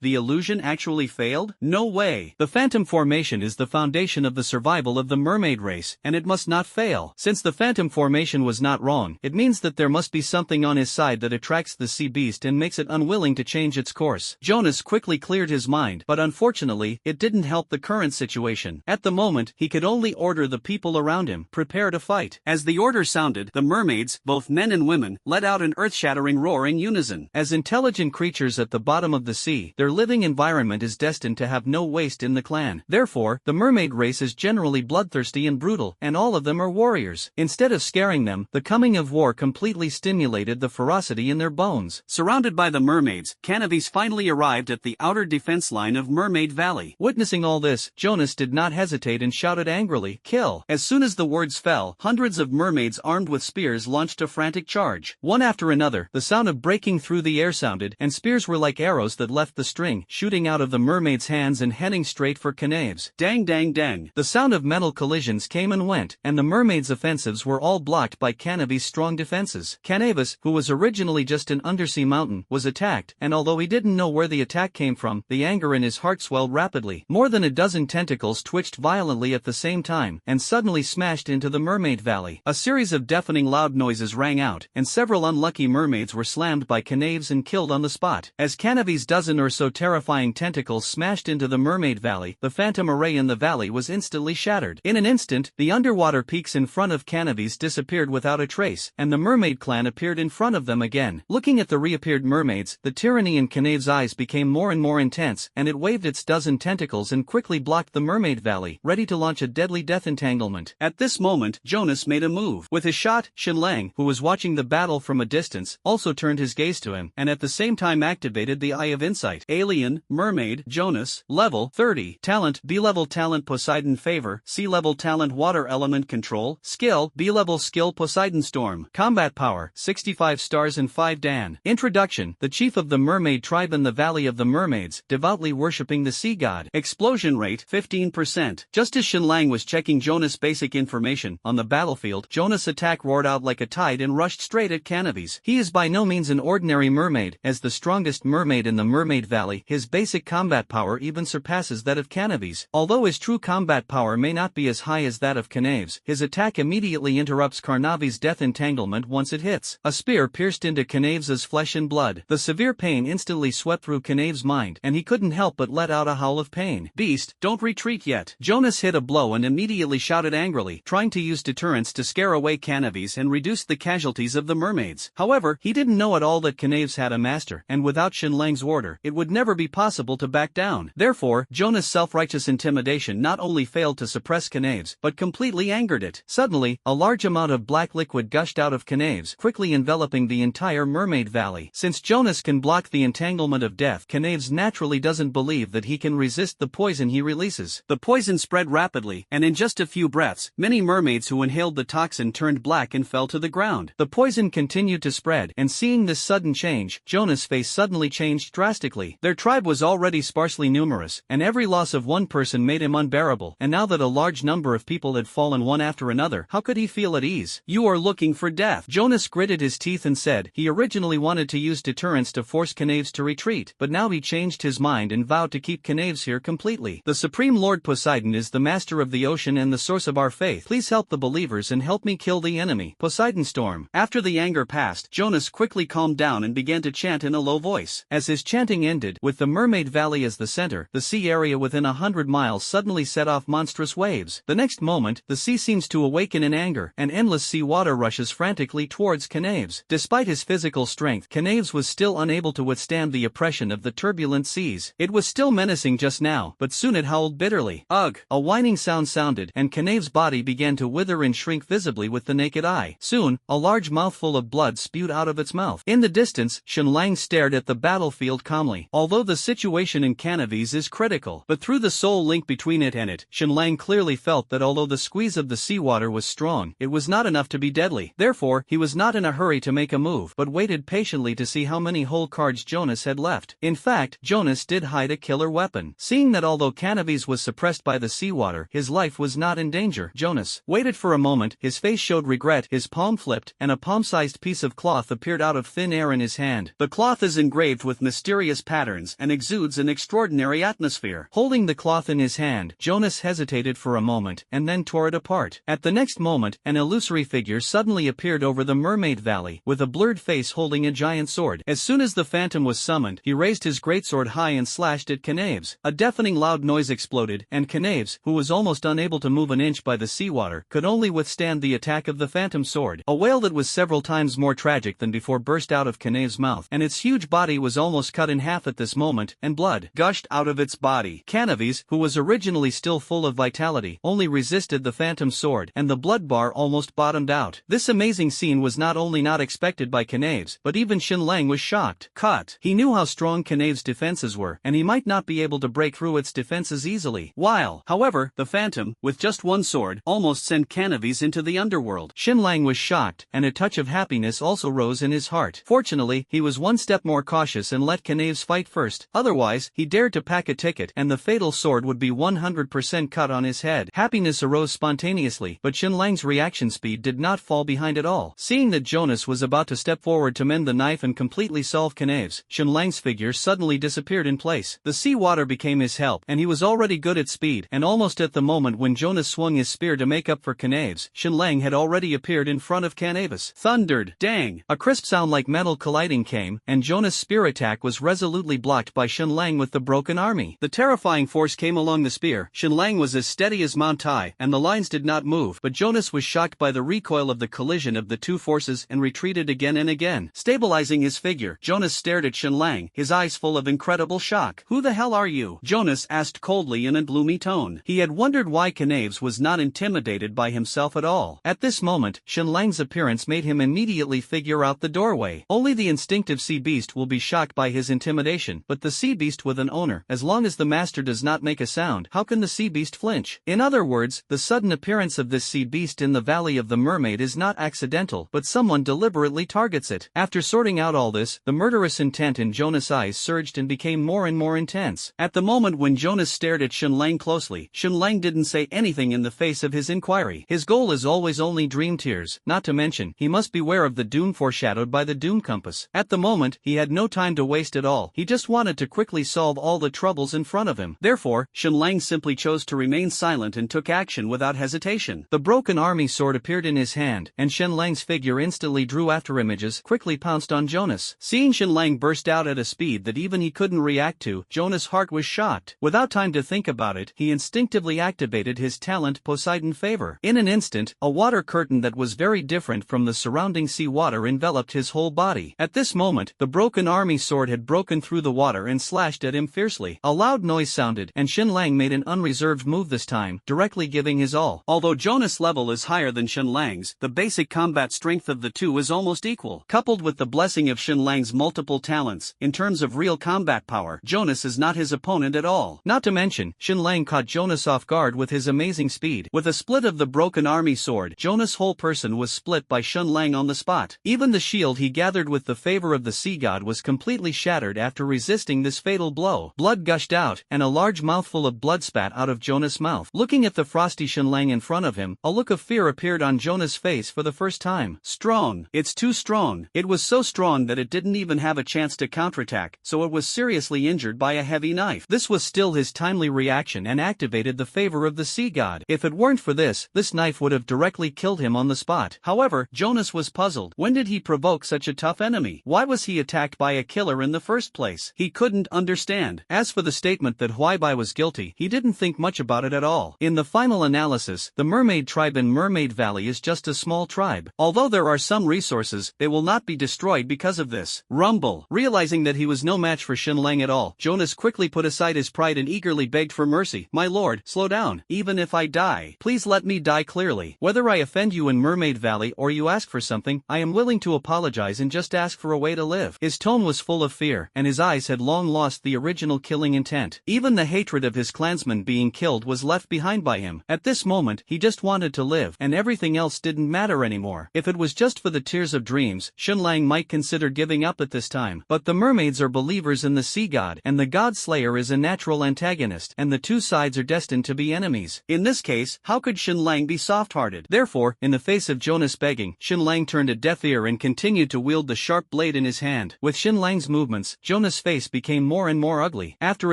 The illusion actually failed? No way. The phantom formation is the foundation of the survival of the mermaid race, and it must not fail. Since the phantom formation was not wrong, it means that there must be something on his side that attracts the sea beast and makes it unwilling to change its course. Jonas quickly cleared his mind, but unfortunately, it didn't help the current situation. At the moment, he could only order the people around him, prepare to fight. As the order sounded, the mermaids, both men and women, let out an earth-shattering roar in unison. As intelligent creatures at the bottom of the sea, their living environment is destined to have no waste in the clan. Therefore, the mermaid race is generally bloodthirsty and brutal, and all of them are warriors. Instead of scaring them, the coming of war completely stimulated the ferocity in their bones. Surrounded by the mermaids, Canaves finally arrived at the outer defense line of Mermaid Valley. Witnessing all this, Jonas did not hesitate and shouted angrily, "Kill!" As soon as the words fell, hundreds of mermaids armed with spears launched a frantic charge. One after another, the sound of breaking through the air sounded, and spears were like arrows that left the string, shooting out of the mermaids' hands and heading straight for Canaves. Dang dang dang. The sound of metal collisions came and went, and the mermaids' offensives were all blocked by Canaves' strong defenses. Canaves, who was originally just an undersea mountain, was attacked, and although he didn't know where the attack came from, the anger in his heart swelled rapidly. More than a dozen tentacles twitched violently at the same time, and suddenly smashed into the Mermaid Valley. A series of deafening loud noises rang out, and several unlucky mermaids were slammed by Canaves and killed on the spot. As Canaves' dozen or so terrifying tentacles smashed into the Mermaid Valley, the phantom array in the valley was instantly shattered. In an instant, the underwater peaks in front of Canaves disappeared without a trace, and the mermaid clan appeared in front of them again. Looking at the reappeared mermaids, the tyranny in Canaves' eyes became more and more intense, and it waved its dozen tentacles and quickly blocked the Mermaid Valley, ready to launch a deadly death entanglement. At this moment, Jonas made a move. With his shot, Shinlang, who was watching the battle from a distance, also turned his gaze to him, and at the same time activated the Eye of Insight. Alien, Mermaid, Jonas, Level 30, Talent, B-Level Talent Poseidon Favor, C-Level Talent Water Element Control, Skill, B-Level Skill Poseidon Storm, Combat Power, 65 stars and 5 Dan. Introduction: the chief of the mermaid tribe in the Valley of the Mermaids, devoutly worshipping the sea god. Explosion rate, 15%. Just as Shinlang was checking Jonas' basic information, on the battlefield, Jonas' attack roared out like a tide and rushed straight at Canaves. He is by no means an ordinary mermaid. As the strongest mermaid in the Mermaid Valley, his basic combat power even surpasses that of Canaves. Although his true combat power may not be as high as that of Canaves, his attack immediately interrupts Carnavi's death entanglement once it hits. A spear pierced into Canaves' flesh and blood. The severe pain instantly swept through Canaves' mind, and he couldn't help but let out a howl of pain. "Beast, don't retreat yet." Jonas hit a blow and immediately shouted angrily, trying to use deterrence to scare away Canaves and reduce the casualties of the mermaids. However, he didn't know at all that Canaves had a master, and without Shinlang's order, it would never be possible to back down. Therefore, Jonas' self-righteous intimidation not only failed to suppress Canaves, but completely angered it. Suddenly, a large amount of black liquid gushed out of Canaves, quickly enveloping the entire Mermaid Valley. Since Jonas can block the entanglement of death, Canaves naturally doesn't believe that he can resist the poison he releases. The poison spread rapidly, and in just a few breaths, many mermaids who inhaled the toxin turned black and fell to the ground. The poison continued to spread, and seeing this sudden change, Jonas' face suddenly changed drastically. Their tribe was already sparsely numerous, and every loss of one person made him unbearable, and now that a large number of people had fallen one after another, how could he feel at ease? "You are looking for death." Jonas gritted his teeth and said he originally wanted to use deterrence to force Canaves to retreat, but now he changed his mind and vowed to keep Canaves here completely. "The Supreme Lord Poseidon is the master of the ocean and the source of our faith. Please help the believers and help me kill the enemy." Poseidon Storm. After the anger passed, Jonas quickly calmed down and began to chant in a low voice. As his chanting ended, with the Mermaid Valley as the center, the sea area within 100 miles suddenly set off monstrous waves. The next moment, the sea seems to awaken in anger, and endless sea water rushes frantically towards Canaves. Despite his physical strength, Canaves was still unable to withstand the oppression of the turbulent seas. It was still menacing just now, but soon it howled bitterly. Ugh! A whining sound sounded, and Canaves' body began to wither and shrink visibly with the naked eye. Soon, a large mouthful of blood spewed out of its mouth. In the distance, Shinlang stared at the battlefield calmly. Although the situation in Canaves is critical, but through the soul link between it and it, Shinlang clearly felt that although although the squeeze of the seawater was strong, it was not enough to be deadly. Therefore, he was not in a hurry to make a move, but waited patiently to see how many whole cards Jonas had left. In fact, Jonas did hide a killer weapon. Seeing that although Canaves was suppressed by the seawater, his life was not in danger, Jonas waited for a moment, his face showed regret, his palm flipped, and a palm-sized piece of cloth appeared out of thin air in his hand. The cloth is engraved with mysterious patterns and exudes an extraordinary atmosphere. Holding the cloth in his hand, Jonas hesitated for a moment, and then tore it apart. At the next moment, an illusory figure suddenly appeared over the Mermaid Valley, with a blurred face holding a giant sword. As soon as the phantom was summoned, he raised his greatsword high and slashed at Canaves. A deafening loud noise exploded, and Canaves, who was almost unable to move an inch by the seawater, could only withstand the attack of the phantom sword. A wail that was several times more tragic than before burst out of Canaves' mouth, and its huge body was almost cut in half at this moment, and blood gushed out of its body. Canaves, who was originally still full of vitality, only resisted the phantom sword, and the blood bar almost bottomed out. This amazing scene was not only not expected by Canaves, but even Shin-Lang was shocked. Cut. He knew how strong Canaves' defenses were, and he might not be able to break through its defenses easily. While, however, the phantom, with just one sword, almost sent Canaves into the underworld. Shin-Lang was shocked, and a touch of happiness also rose in his heart. Fortunately, he was one step more cautious and let Canaves fight first. Otherwise, he dared to pack a ticket, and the fatal sword would be 100% cut on his head. Happiness arose spontaneously, but Shin-Lang's reaction speed did not fall behind at all. Seeing that Jonas was about to step forward to mend the knife and completely solve Canaves, Shin-Lang's figure suddenly disappeared in place. The sea water became his help, and he was already good at speed, and almost at the moment when Jonas swung his spear to make up for Canaves, Shin-Lang had already appeared in front of Canaves. Thundered. Dang! A crisp sound like metal colliding came, and Jonas' spear attack was resolutely blocked by Shin-Lang with the broken army. The terrifying force came along the spear. Shin-Lang was as steady as Mount Tai, and the lines did not move, but Jonas was shocked by the recoil of the collision of the two forces and retreated again and again. Stabilizing his figure, Jonas stared at Shin-Lang, his eyes full of incredible shock. "Who the hell are you?" Jonas asked coldly in a gloomy tone. He had wondered why Canaves was not intimidated by himself at all. At this moment, Shin-Lang's appearance made him immediately figure out the doorway. Only the instinctive sea beast will be shocked by his intimidation, but the sea beast with an owner, as long as the master does not make a sound, how can the sea beast flinch? In other words, the sudden appearance of this sea beast in the Valley of the Mermaid is not accidental, but someone deliberately targets it. After sorting out all this, the murderous intent in Jonas' eyes surged and became more and more intense. At the moment when Jonas stared at Shin-Lang closely, Shin-Lang didn't say anything in the face of his inquiry. His goal is always only dream tears, not to mention, he must beware of the doom foreshadowed by the doom compass. At the moment, he had no time to waste at all. He just wanted to quickly solve all the troubles in front of him. Therefore, Shin-Lang simply chose to remain silent and took action without hesitation. The broken army sword appeared in his hand, and Shin-Lang's figure instantly drew after images, quickly pounced on Jonas. Seeing Shin-Lang burst out at a speed that even he couldn't react to, Jonas' heart was shocked. Without time to think about it, he instinctively activated his talent Poseidon Favor. In an instant, a water curtain that was very different from the surrounding sea water enveloped his whole body. At this moment, the broken army sword had broken through the water and slashed at him fiercely. A loud noise sounded, and Shin-Lang made an unreserved move this time, directly giving his all. Although Jonas' level is higher than Shin-Lang's, the basic combat strength of the two is almost equal. Coupled with the blessing of Shin-Lang's multiple talents, in terms of real combat power, Jonas is not his opponent at all. Not to mention, Shin-Lang caught Jonas off guard with his amazing speed. With a split of the broken army sword, Jonas' whole person was split by Shin-Lang on the spot. Even the shield he gathered with the favor of the sea god was completely shattered after resisting this fatal blow. Blood gushed out, and a large mouthful of blood spat out of Jonas' mouth. Looking at the frosty Shin-Lang in front of him, a look of fear appeared on Jonas' face for the first time. Strong. It's too strong. It was so strong that it didn't even have a chance to counterattack, so it was seriously injured by a heavy knife. This was still his timely reaction and activated the favor of the sea god. If it weren't for this knife would have directly killed him on the spot. However, Jonas was puzzled. When did he provoke such a tough enemy? Why was he attacked by a killer in the first place? He couldn't understand. As for the statement that Huaibai was guilty, he didn't think much about it at all. In the final analysis, the mermaid tribe in Mermaid Valley is just a small tribe. Although there are some resources, they will not be destroyed because of this. Rumble. Realizing that he was no match for Shin-Lang at all, Jonas quickly put aside his pride and eagerly begged for mercy. "My lord, slow down. Even if I die, please let me die clearly. Whether I offend you in Mermaid Valley or you ask for something, I am willing to apologize and just ask for a way to live." His tone was full of fear, and his eyes had long lost the original killing intent. Even the hatred of his clansmen being killed was left behind by him. him. At this moment, he just wanted to live, and everything else didn't matter anymore. If it was just for the tears of dreams, Xunlang might consider giving up at this time. But the mermaids are believers in the sea god, and the god slayer is a natural antagonist, and the two sides are destined to be enemies. In this case, how could Xunlang be soft-hearted? Therefore, in the face of Jonas begging, Xunlang turned a deaf ear and continued to wield the sharp blade in his hand. With Xunlang's movements, Jonas' face became more and more ugly. After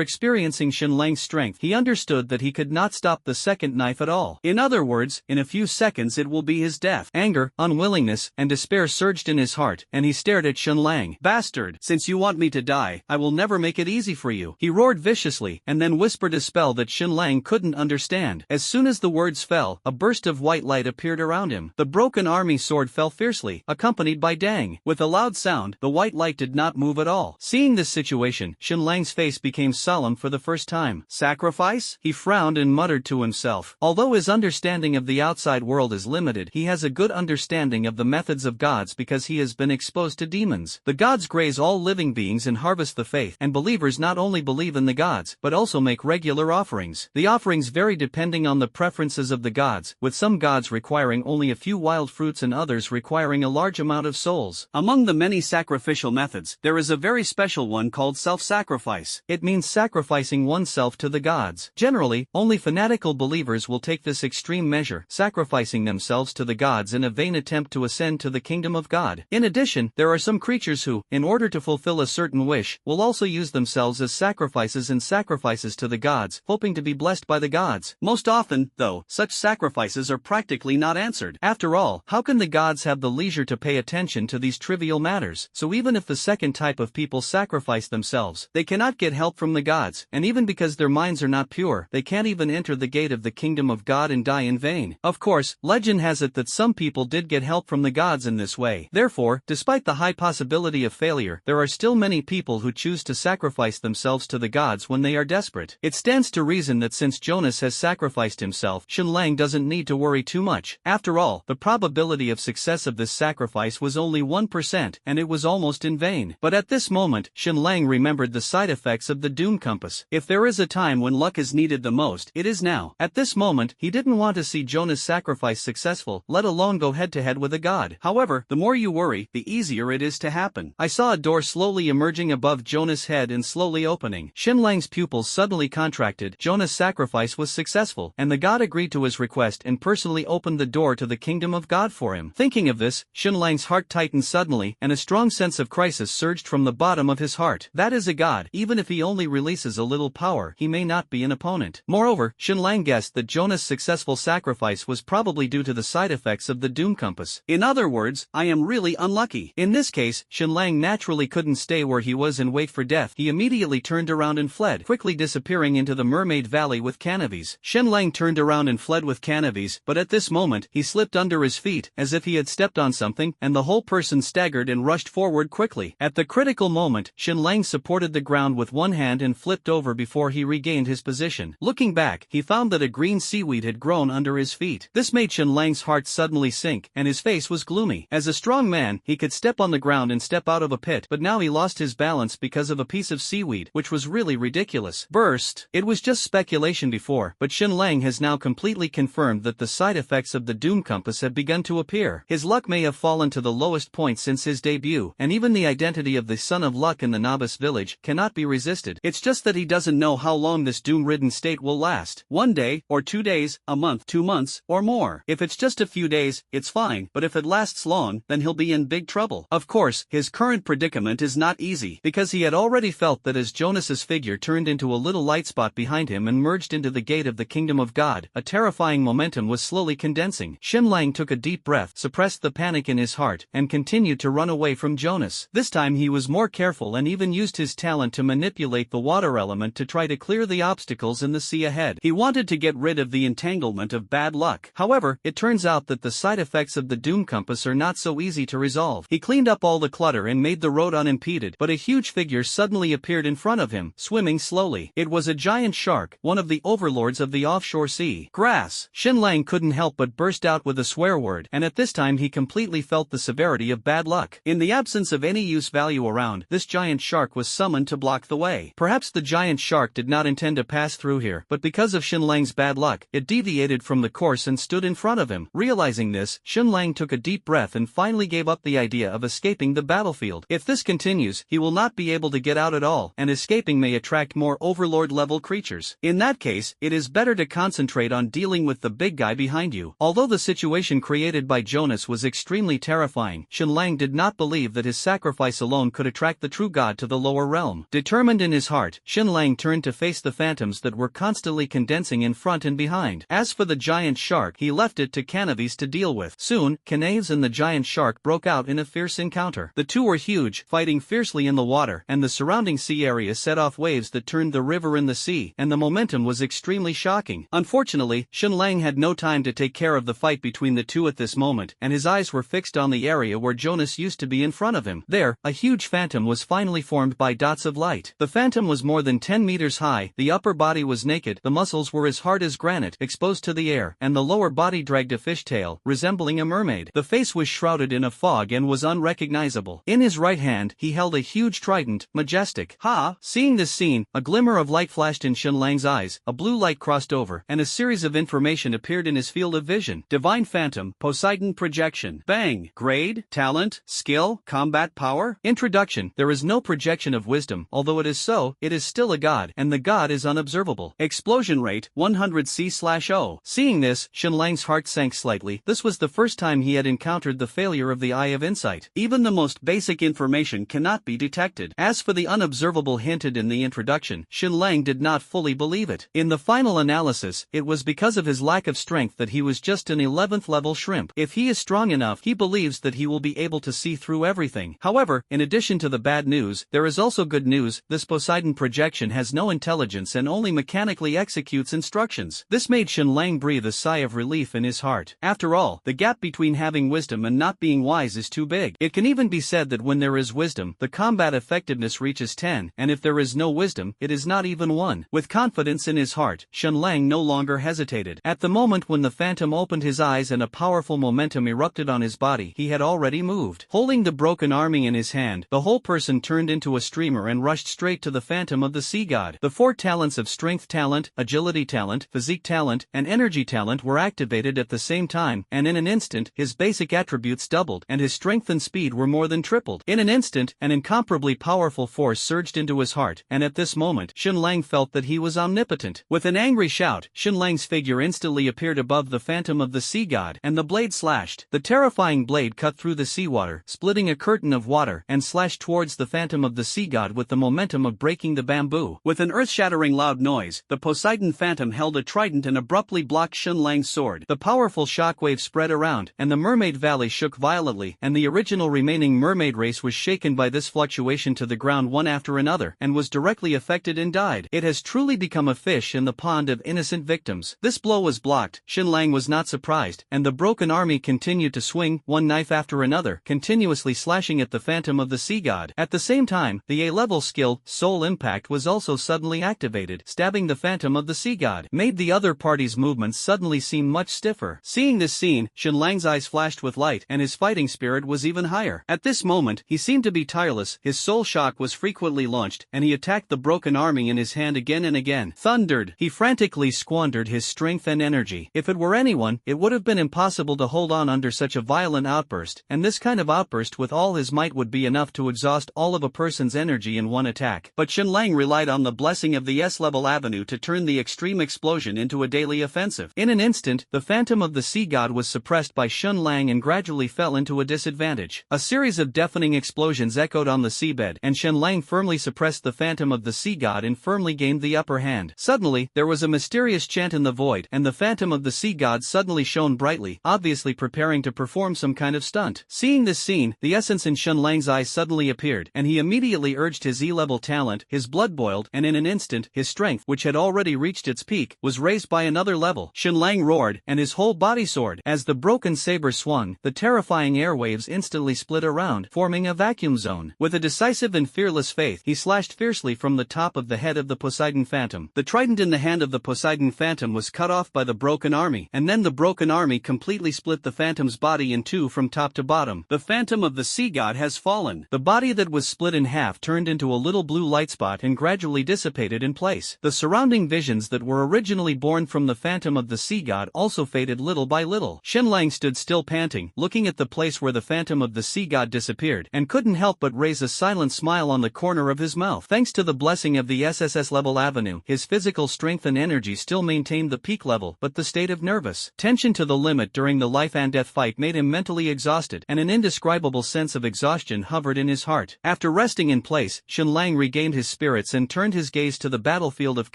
experiencing Xunlang's strength, he understood that he could not stop the second knife at all. In other words, in a few seconds it will be his death. Anger, unwillingness, and despair surged in his heart, and he stared at Xunlang. "Bastard, since you want me to die, I will never make it easy for you," he roared viciously, and then whispered a spell that Xunlang couldn't understand. As soon as the words fell, a burst of white light appeared around him. The broken army sword fell fiercely, accompanied by Dang. With a loud sound, the white light did not move at all. Seeing this situation, Xunlang's face became solemn for the first time. "Sacrifice?" He frowned and muttered to himself. Although his understanding of the outside world is limited, he has a good understanding of the methods of gods because he has been exposed to demons. The gods graze all living beings and harvest the faith, and believers not only believe in the gods, but also make regular offerings. The offerings vary depending on the preferences of the gods, with some gods requiring only a few wild fruits and others requiring a large amount of souls. Among the many sacrificial methods, there is a very special one called self-sacrifice. It means sacrificing oneself to the gods. Generally, only fanatical believers will take this extreme measure, sacrificing themselves to the gods in a vain attempt to ascend to the kingdom of God. In addition, there are some creatures who, in order to fulfill a certain wish, will also use themselves as sacrifices and sacrifices to the gods, hoping to be blessed by the gods. Most often, though, such sacrifices are practically not answered. After all, how can the gods have the leisure to pay attention to these trivial matters? So even if the second type of people sacrifice themselves, they cannot get help from the gods, and even because their minds are not pure, they can't even enter the gate of the kingdom of God and die in vain. Of course, legend has it that some people did get help from the gods in this way. Therefore, despite the high possibility of failure, there are still many people who choose to sacrifice themselves to the gods when they are desperate. It stands to reason that since Jonas has sacrificed himself, Xunlang doesn't need to worry too much. After all, the probability of success of this sacrifice was only 1%, and it was almost in vain. But at this moment, Xunlang remembered the side effects of the doom compass. If there is a time when luck is needed the most, it is now. At this moment, he didn't want to see Jonas' sacrifice successful, let alone go head-to-head with a god. However, the more you worry, the easier it is to happen. I saw a door slowly emerging above Jonas' head and slowly opening. Xunlang's pupils suddenly contracted. Jonas' sacrifice was successful, and the god agreed to his request and personally opened the door to the kingdom of God for him. Thinking of this, Xunlang's heart tightened suddenly, and a strong sense of crisis surged from the bottom of his heart. That is a god. Even if he only releases a little power, he may not be an opponent. Moreover, Xunlang guessed that Jonas' successful sacrifice was probably due to the side effects of the doom compass. In other words, I am really unlucky. In this case, Xunlang naturally couldn't stay where he was and wait for death. He immediately turned around and fled, quickly disappearing into the Mermaid Valley with Canavies. Xunlang turned around and fled with Canavies, but at this moment, he slipped under his feet, as if he had stepped on something, and the whole person staggered and rushed forward quickly. At the critical moment, Xunlang supported the ground with one hand and flipped over before he regained his position. Looking back, he found that a green seaweed had grown under his feet. This made Xunlang's heart suddenly sink, and his face was gloomy. As a strong man, he could step on the ground and step out of a pit, but now he lost his balance because of a piece of seaweed, which was really ridiculous. Burst. It was just speculation before, but Xunlang has now completely confirmed that the side effects of the doom compass have begun to appear. His luck may have fallen to the lowest point since his debut, and even the identity of the son of luck in the novice village cannot be resisted. It's just that he doesn't know how long this doom-ridden state will last. 1 day, or 2 days, a month, 2 months, or more. If it's just a few days, it's fine, but if it lasts long, then he'll be in big trouble. Of course, his current predicament is not easy, because he had already felt that as Jonas's figure turned into a little light spot behind him and merged into the gate of the kingdom of God, a terrifying momentum was slowly condensing. Xunlang took a deep breath, suppressed the panic in his heart, and continued to run away from Jonas. This time he was more careful and even used his talent to manipulate the water element to try to clear the obstacles in the sea ahead. He wanted to get rid of the entanglement of bad luck. However, it turns out that the side effects of the doom compass are not so easy to resolve. He cleaned up all the clutter and made the road unimpeded, but a huge figure suddenly appeared in front of him, swimming slowly. It was a giant shark, one of the overlords of the offshore sea. Grass. Xunlang couldn't help but burst out with a swear word, and at this time he completely felt the severity of bad luck. In the absence of any use value around, this giant shark was summoned to block the way. Perhaps the giant shark did not intend to pass through here, but because of Xunlang's bad luck, it deviated from the course and stood in front of him. Realizing this, Xunlang took a deep breath and finally gave up the idea of escaping the battlefield. If this continues, he will not be able to get out at all, and escaping may attract more overlord-level creatures. In that case, it is better to concentrate on dealing with the big guy behind you. Although the situation created by Jonas was extremely terrifying, Xunlang did not believe that his sacrifice alone could attract the true god to the lower realm. Determined in his heart, Xunlang turned to face the phantoms that were constantly condensing in front and behind. As for the giant shark, he left it to Canaves to deal with. Soon, Canaves and the giant shark broke out in a fierce encounter. The two were huge, fighting fiercely in the water, and the surrounding sea area set off waves that turned the river in the sea, and the momentum was extremely shocking. Unfortunately, Xunlang had no time to take care of the fight between the two at this moment, and his eyes were fixed on the area where Jonas used to be in front of him. There, a huge phantom was finally formed by dots of light. The phantom was more than 10 meters high, the upper body was naked, the muscles were as hard as granite, exposed to the air, and the lower body dragged a fishtail, resembling a mermaid. The face was shrouded in a fog and was unrecognizable. In his right hand, he held a huge trident, majestic. Ha! Seeing this scene, a glimmer of light flashed in Xunlang's eyes, a blue light crossed over, and a series of information appeared in his field of vision. Divine Phantom, Poseidon Projection. Bang! Grade, Talent, Skill, Combat Power. Introduction. There is no projection of wisdom, although it is so, it is still a god, and the god is unobservable. Explosion rate, 100C/0. Seeing this, Xunlang's heart sank slightly. This was the first time he had encountered the failure of the Eye of Insight. Even the most basic information cannot be detected. As for the unobservable hinted in the introduction, Xunlang did not fully believe it. In the final analysis, it was because of his lack of strength that he was just an 11th level shrimp. If he is strong enough, he believes that he will be able to see through everything. However, in addition to the bad news, there is also good news. This Poseidon projection has no intelligence and only mechanically executes instructions. This made Xunlang breathe a sigh of relief in his heart. After all, the gap between having wisdom and not being wise is too big. It can even be said that when there is wisdom, the combat effectiveness reaches 10, and if there is no wisdom, it is not even 1. With confidence in his heart, Xunlang no longer hesitated. At the moment when the phantom opened his eyes and a powerful momentum erupted on his body, he had already moved. Holding the broken army in his hand, the whole person turned into a streamer and rushed straight to the phantom of the sea god. The 4 talents of strength talent, agility talent, physique talent, and energy talent were activated at the same time, and in an instant, his basic attributes doubled, and his strength and speed were more than tripled. In an instant, an incomparably powerful force surged into his heart, and at this moment, Xunlang felt that he was omnipotent. With an angry shout, Xunlang's figure instantly appeared above the phantom of the sea god, and the blade slashed. The terrifying blade cut through the seawater, splitting a curtain of water, and slashed towards the phantom of the sea god with the momentum of breaking the bamboo. With an earth-shattering loud noise, the Poseidon phantom held a trident and abruptly blocked Xunlang's sword. The powerful shockwave spread around, and the Mermaid Valley shook violently, and the original remaining mermaid race was shaken by this fluctuation to the ground one after another, and was directly affected and died. It has truly become a fish in the pond of innocent victims. This blow was blocked. Xunlang was not surprised, and the broken army continued to swing, one knife after another, continuously slashing at the phantom of the sea god. At the same time, the A-level skill, Soul Impact, was also suddenly activated, stabbing the phantom of the sea god, made the other party's movements suddenly seem much stiffer. Seeing this scene, Xunlang's eyes flashed with light, and his fighting spirit was even higher. At this moment, he seemed to be tireless, his soul shock was frequently launched, and he attacked the broken army in his hand again and again. Thundered. He frantically squandered his strength and energy. If it were anyone, it would have been impossible to hold on under such a violent outburst, and this kind of outburst with all his might would be enough to exhaust all of a person's energy in one attack. But Xunlang relied on the blessing of the S-level avenue to turn the extreme explosion into a daily offensive. In an instant, the phantom of the sea god was suppressed by Xunlang and gradually fell into a disadvantage. A series of deafening explosions echoed on the seabed, and Xunlang firmly suppressed the phantom of the sea god and firmly gained the upper hand. Suddenly, there was a mysterious chant in the void, and the phantom of the sea god suddenly shone brightly, obviously preparing to perform some kind of stunt. Seeing this scene, the essence in Xunlang's eyes suddenly appeared, and he immediately urged his E-level talent. His blood boiled, and in an instant, his strength, which had already reached its peak, was raised by another level. Xunlang roared, and his whole body soared. As the broken saber swung, the terrifying airwaves instantly split around, forming a vacuum zone. With a decisive and fearless faith, he slashed fiercely from the top of the head of the Poseidon phantom. The trident in the hand of the Poseidon phantom was cut off by the broken army, and then the broken army completely split the phantom's body in two from top to bottom. The phantom of the sea god has fallen. The body that was split in half turned into a little blue light spot and gradually dissipated in place. The surrounding visions that were originally finally born from the phantom of the sea god also faded little by little. Xinlang stood still panting, looking at the place where the phantom of the sea god disappeared, and couldn't help but raise a silent smile on the corner of his mouth. Thanks to the blessing of the SSS-level avenue, his physical strength and energy still maintained the peak level, but the state of nervous tension to the limit during the life and death fight made him mentally exhausted, and an indescribable sense of exhaustion hovered in his heart. After resting in place, Xinlang regained his spirits and turned his gaze to the battlefield of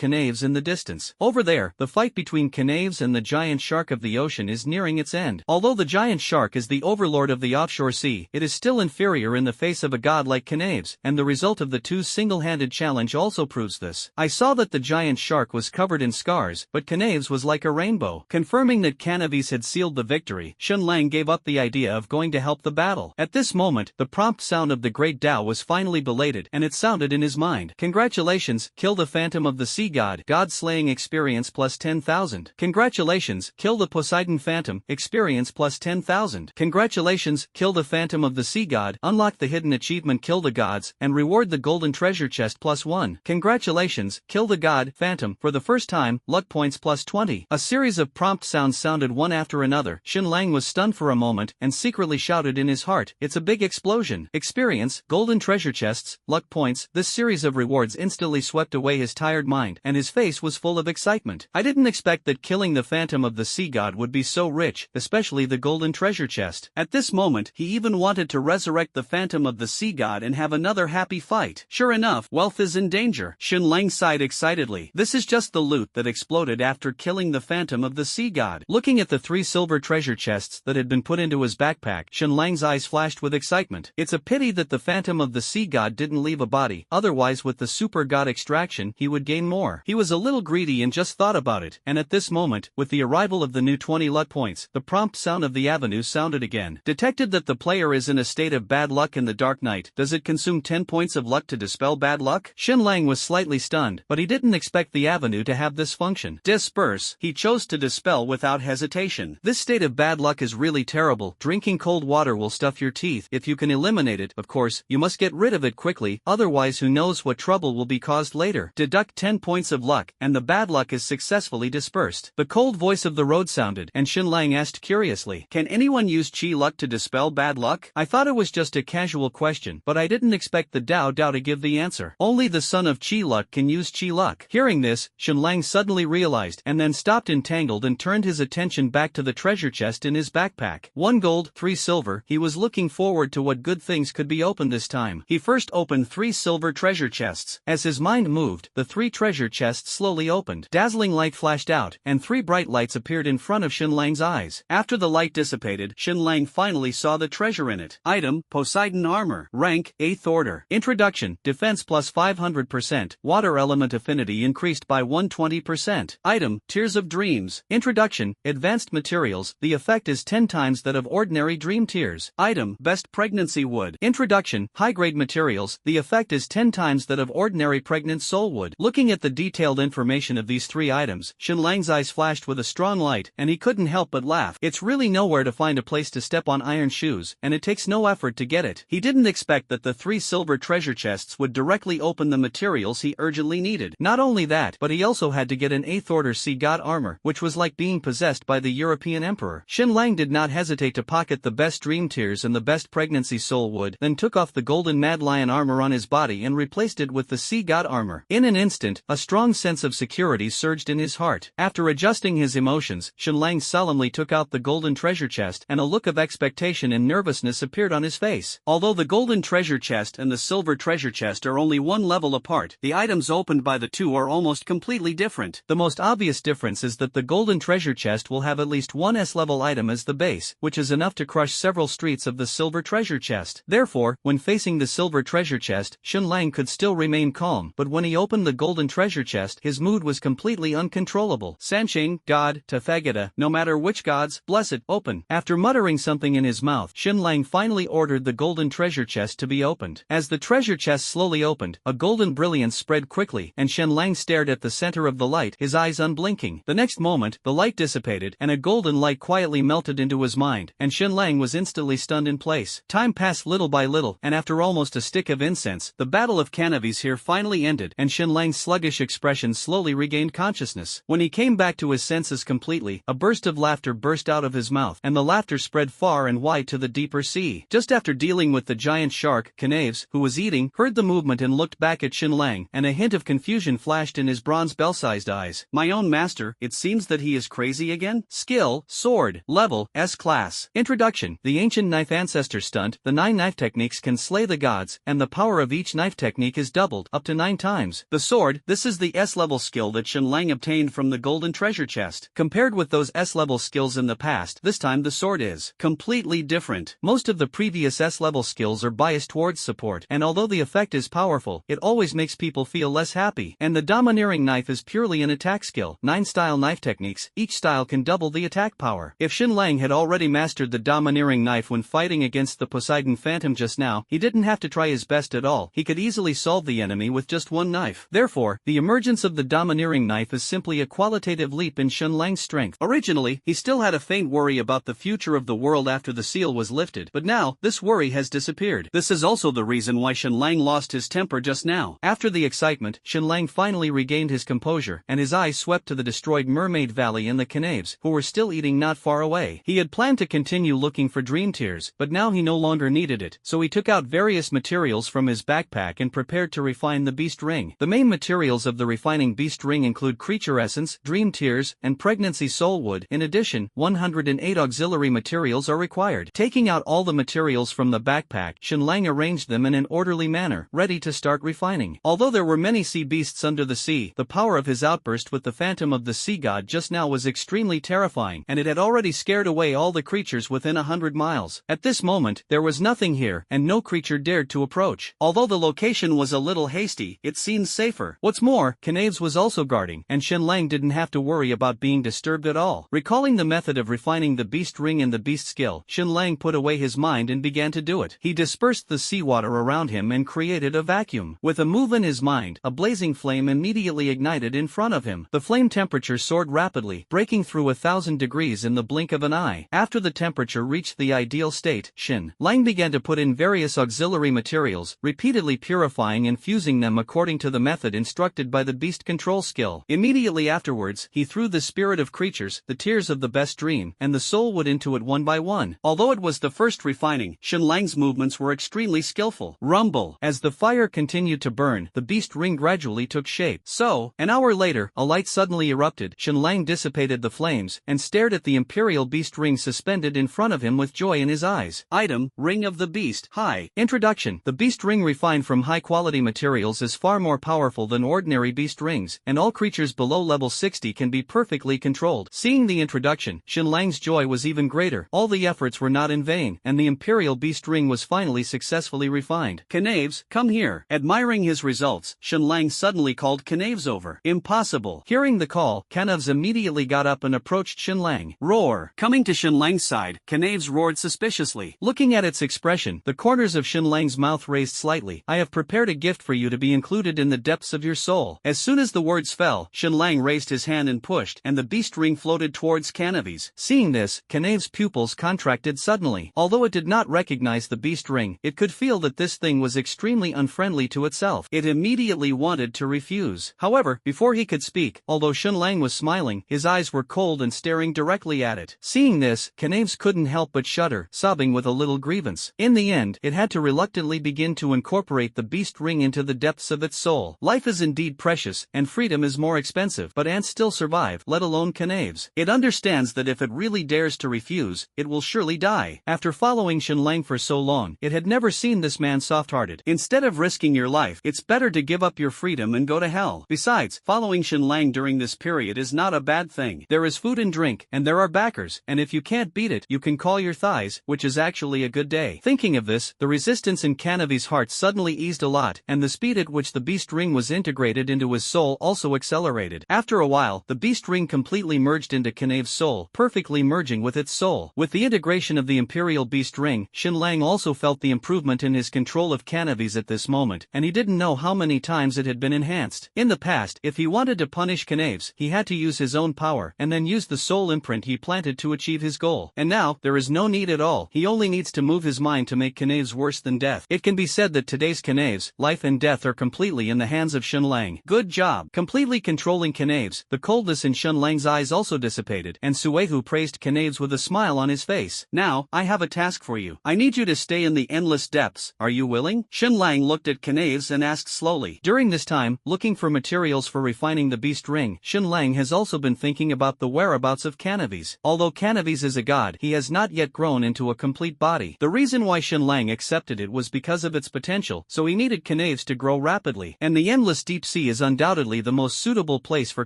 Knaves in the distance. Over there, the fight between Knaves and the giant shark of the ocean is nearing its end. Although the giant shark is the overlord of the offshore sea, it is still inferior in the face of a god like Knaves, and the result of the two's single-handed challenge also proves this. I saw that the giant shark was covered in scars, but Knaves was like a rainbow. Confirming that Knaves had sealed the victory, Xinlang gave up the idea of going to help the battle. At this moment, the prompt sound of the great Tao was finally belated, and it sounded in his mind. Congratulations, kill the phantom of the sea god. God slaying experience plus 10,000. Congratulations, kill the Poseidon phantom, experience plus 10,000. Congratulations, kill the phantom of the sea god, unlock the hidden achievement kill the gods, and reward the golden treasure chest plus 1. Congratulations, kill the god, phantom, for the first time, luck points plus 20. A series of prompt sounds sounded one after another. Xinlang was stunned for a moment, and secretly shouted in his heart, it's a big explosion. Experience, golden treasure chests, luck points. This series of rewards instantly swept away his tired mind, and his face was full of excitement. I didn't expect that killing the phantom of the sea god would be so rich, especially the golden treasure chest. At this moment, he even wanted to resurrect the phantom of the sea god and have another happy fight. Sure enough, wealth is in danger. Xinlang sighed excitedly. This is just the loot that exploded after killing the phantom of the sea god. Looking at the 3 silver treasure chests that had been put into his backpack, Xinlang's eyes flashed with excitement. It's a pity that the phantom of the sea god didn't leave a body, otherwise with the super god extraction he would gain more. He was a little greedy and just thought about it, and at this moment, with the arrival of the new 20 luck points, the prompt sound of the avenue sounded again. Detected that the player is in a state of bad luck in the dark night. Does it consume 10 points of luck to dispel bad luck? Xinlang was slightly stunned, but he didn't expect the avenue to have this function. Disperse. He chose to dispel without hesitation. This state of bad luck is really terrible. Drinking cold water will stuff your teeth. If you can eliminate it, of course, you must get rid of it quickly, otherwise who knows what trouble will be caused later. Deduct 10 points of luck, and the bad luck is successfully dispersed. The cold voice of the road sounded, and Xinlang asked curiously, can anyone use chi luck to dispel bad luck? I thought it was just a casual question, but I didn't expect the Dao to give the answer. Only the son of chi luck can use chi luck. Hearing this, Xinlang suddenly realized, and then stopped entangled and turned his attention back to the treasure chest in his backpack. 1 gold, 3 silver. He was looking forward to what good things could be opened this time. He first opened 3 silver treasure chests. As his mind moved, the 3 treasure chests slowly opened. Dazzling light flashed out, and 3 bright lights appeared in front of Xinlang's eyes. After the light dissipated, Xinlang finally saw the treasure in it. Item, Poseidon armor. Rank, 8th order. Introduction, defense plus 500%. Water element affinity increased by 120%. Item, Tears of Dreams. Introduction, advanced materials. The effect is 10 times that of ordinary dream tears. Item, best pregnancy wood. Introduction, high-grade materials. The effect is 10 times that of ordinary pregnant soul wood. Looking at the detailed information of these 3 items, Xinlang's eyes flashed with a strong light, and he couldn't help but laugh. It's really nowhere to find a place to step on iron shoes, and it takes no effort to get it. He didn't expect that the 3 silver treasure chests would directly open the materials he urgently needed. Not only that, but he also had to get an 8th order sea god armor, which was like being possessed by the European emperor. Xinlang did not hesitate to pocket the best dream tears and the best pregnancy soul wood, then took off the golden mad lion armor on his body and replaced it with the sea god armor. In an instant, a strong sense of security surged in his heart. After adjusting his emotions, Xinlang solemnly took out the golden treasure chest, and a look of expectation and nervousness appeared on his face. Although the golden treasure chest and the silver treasure chest are only 1 level apart, the items opened by the 2 are almost completely different. The most obvious difference is that the golden treasure chest will have at least 1 S-level item as the base, which is enough to crush several streets of the silver treasure chest. Therefore, when facing the silver treasure chest, Xinlang could still remain calm, but when he opened the golden treasure chest, his mood was completely uncontrollable. Sansheng, God, Tathagata, no matter which gods, bless it, open. After muttering something in his mouth, Xinlang finally ordered the golden treasure chest to be opened. As the treasure chest slowly opened, a golden brilliance spread quickly, and Xinlang stared at the center of the light, his eyes unblinking. The next moment, the light dissipated, and a golden light quietly melted into his mind, and Xinlang was instantly stunned in place. Time passed little by little, and after almost a stick of incense, the battle of Knaves here finally ended, and Xinlang's sluggish expression slowly regained consciousness. consciousness. When he came back to his senses completely, a burst of laughter burst out of his mouth, and the laughter spread far and wide to the deeper sea. Just after dealing with the giant shark, Knaves, who was eating, heard the movement and looked back at Xinlang, and a hint of confusion flashed in his bronze bell-sized eyes. My own master, it seems that he is crazy again? Skill, sword, level, S-class. Introduction. The ancient knife ancestor stunt, the 9 knife techniques can slay the gods, and the power of each knife technique is doubled, up to 9 times. The sword, this is the S-level skill that Xinlang obtained from the golden treasure chest. Compared with those S-level skills in the past, this time the sword is completely different. Most of the previous S-level skills are biased towards support, and although the effect is powerful, it always makes people feel less happy. And the domineering knife is purely an attack skill. 9 style knife techniques, each style can double the attack power. If Xinlang had already mastered the domineering knife when fighting against the Poseidon Phantom just now, he didn't have to try his best at all. He could easily solve the enemy with just one knife. Therefore, the emergence of the domineering knife is simply a qualitative leap in Xinlang's strength. Originally, he still had a faint worry about the future of the world after the seal was lifted, but now, this worry has disappeared. This is also the reason why Xinlang lost his temper just now. After the excitement, Xinlang finally regained his composure, and his eyes swept to the destroyed Mermaid Valley and the Knaves, who were still eating not far away. He had planned to continue looking for dream tears, but now he no longer needed it, so he took out various materials from his backpack and prepared to refine the beast ring. The main materials of the refining beast ring include creature essence, dream tears, and pregnancy soul wood. In addition, 108 auxiliary materials are required. Taking out all the materials from the backpack, Xinlang arranged them in an orderly manner, ready to start refining. Although there were many sea beasts under the sea, the power of his outburst with the phantom of the sea god just now was extremely terrifying, and it had already scared away all the creatures within 100 miles. At this moment, there was nothing here, and no creature dared to approach. Although the location was a little hasty, it seemed safer. What's more, Knaves was also guarding, and Xinlang didn't have to worry about being disturbed at all. Recalling the method of refining the beast ring and the beast skill, Xinlang put away his mind and began to do it. He dispersed the seawater around him and created a vacuum. With a move in his mind, a blazing flame immediately ignited in front of him. The flame temperature soared rapidly, breaking through 1,000 degrees in the blink of an eye. After the temperature reached the ideal state, Xinlang began to put in various auxiliary materials, repeatedly purifying and fusing them according to the method instructed by the beast control skill. Immediately afterwards, he threw the spirit of creatures, the tears of the best dream, and the soul wood into it one by one. Although it was the first refining, Xinlang's movements were extremely skillful. Rumble. As the fire continued to burn, the beast ring gradually took shape. So, an hour later, a light suddenly erupted. Xinlang dissipated the flames, and stared at the imperial beast ring suspended in front of him with joy in his eyes. Item, Ring of the Beast. High. Introduction. The beast ring refined from high-quality materials is far more powerful than ordinary beast rings, and all creatures below level 60 can be perfectly controlled. Seeing the introduction, Xinlang's joy was even greater. All the efforts were not in vain, and the imperial beast ring was finally successfully refined. Knaves, come here. Admiring his results, Xinlang suddenly called Knaves over. Impossible. Hearing the call, Knaves immediately got up and approached Xinlang. Roar. Coming to Xinlang's side, Knaves roared suspiciously. Looking at its expression, the corners of Xinlang's mouth raised slightly. I have prepared a gift for you to be included in the depths of your soul. As soon as the words fell, Xinlang raised his hand and pushed, and the beast ring floated towards Knaves. Seeing this, Knaves' pupils contracted suddenly. Although it did not recognize the beast ring, it could feel that this thing was extremely unfriendly to itself. It immediately wanted to refuse. However, before he could speak, although Xinlang was smiling, his eyes were cold and staring directly at it. Seeing this, Knaves couldn't help but shudder, sobbing with a little grievance. In the end, it had to reluctantly begin to incorporate the beast ring into the depths of its soul. Life is indeed precious, and freedom is more expensive, but ants still survive, let alone Knaves. It understands that if it really dares to refuse, it will surely die. After following Xinlang for so long, it had never seen this man soft-hearted. Instead of risking your life, it's better to give up your freedom and go to hell. Besides, following Xinlang during this period is not a bad thing. There is food and drink, and there are backers, and if you can't beat it, you can call your thighs, which is actually a good day. Thinking of this, the resistance in Knaves' heart suddenly eased a lot, and the speed at which the beast ring was integrated into his soul also accelerated. After a while, the beast ring completely merged into Knaves' soul, perfectly merging with its soul. With the integration of the imperial beast ring, Xinlang also felt the improvement in his control of Knaves at this moment, and he didn't know how many times it had been enhanced. In the past, if he wanted to punish Knaves, he had to use his own power, and then use the soul imprint he planted to achieve his goal. And now, there is no need at all. He only needs to move his mind to make Knaves worse than death. It can be said that today's Knaves, life and death are completely in the hands of Xinlang. Good job. Completely control controlling Knaves. The coldness in Shun Lang's eyes also dissipated, and Suehu praised Knaves with a smile on his face. Now, I have a task for you. I need you to stay in the endless depths. Are you willing? Shun Lang looked at Knaves and asked slowly. During this time, looking for materials for refining the beast ring, Shun Lang has also been thinking about the whereabouts of Knaves. Although Knaves is a god, he has not yet grown into a complete body. The reason why Shun Lang accepted it was because of its potential, so he needed Knaves to grow rapidly, and the endless deep sea is undoubtedly the most suitable place for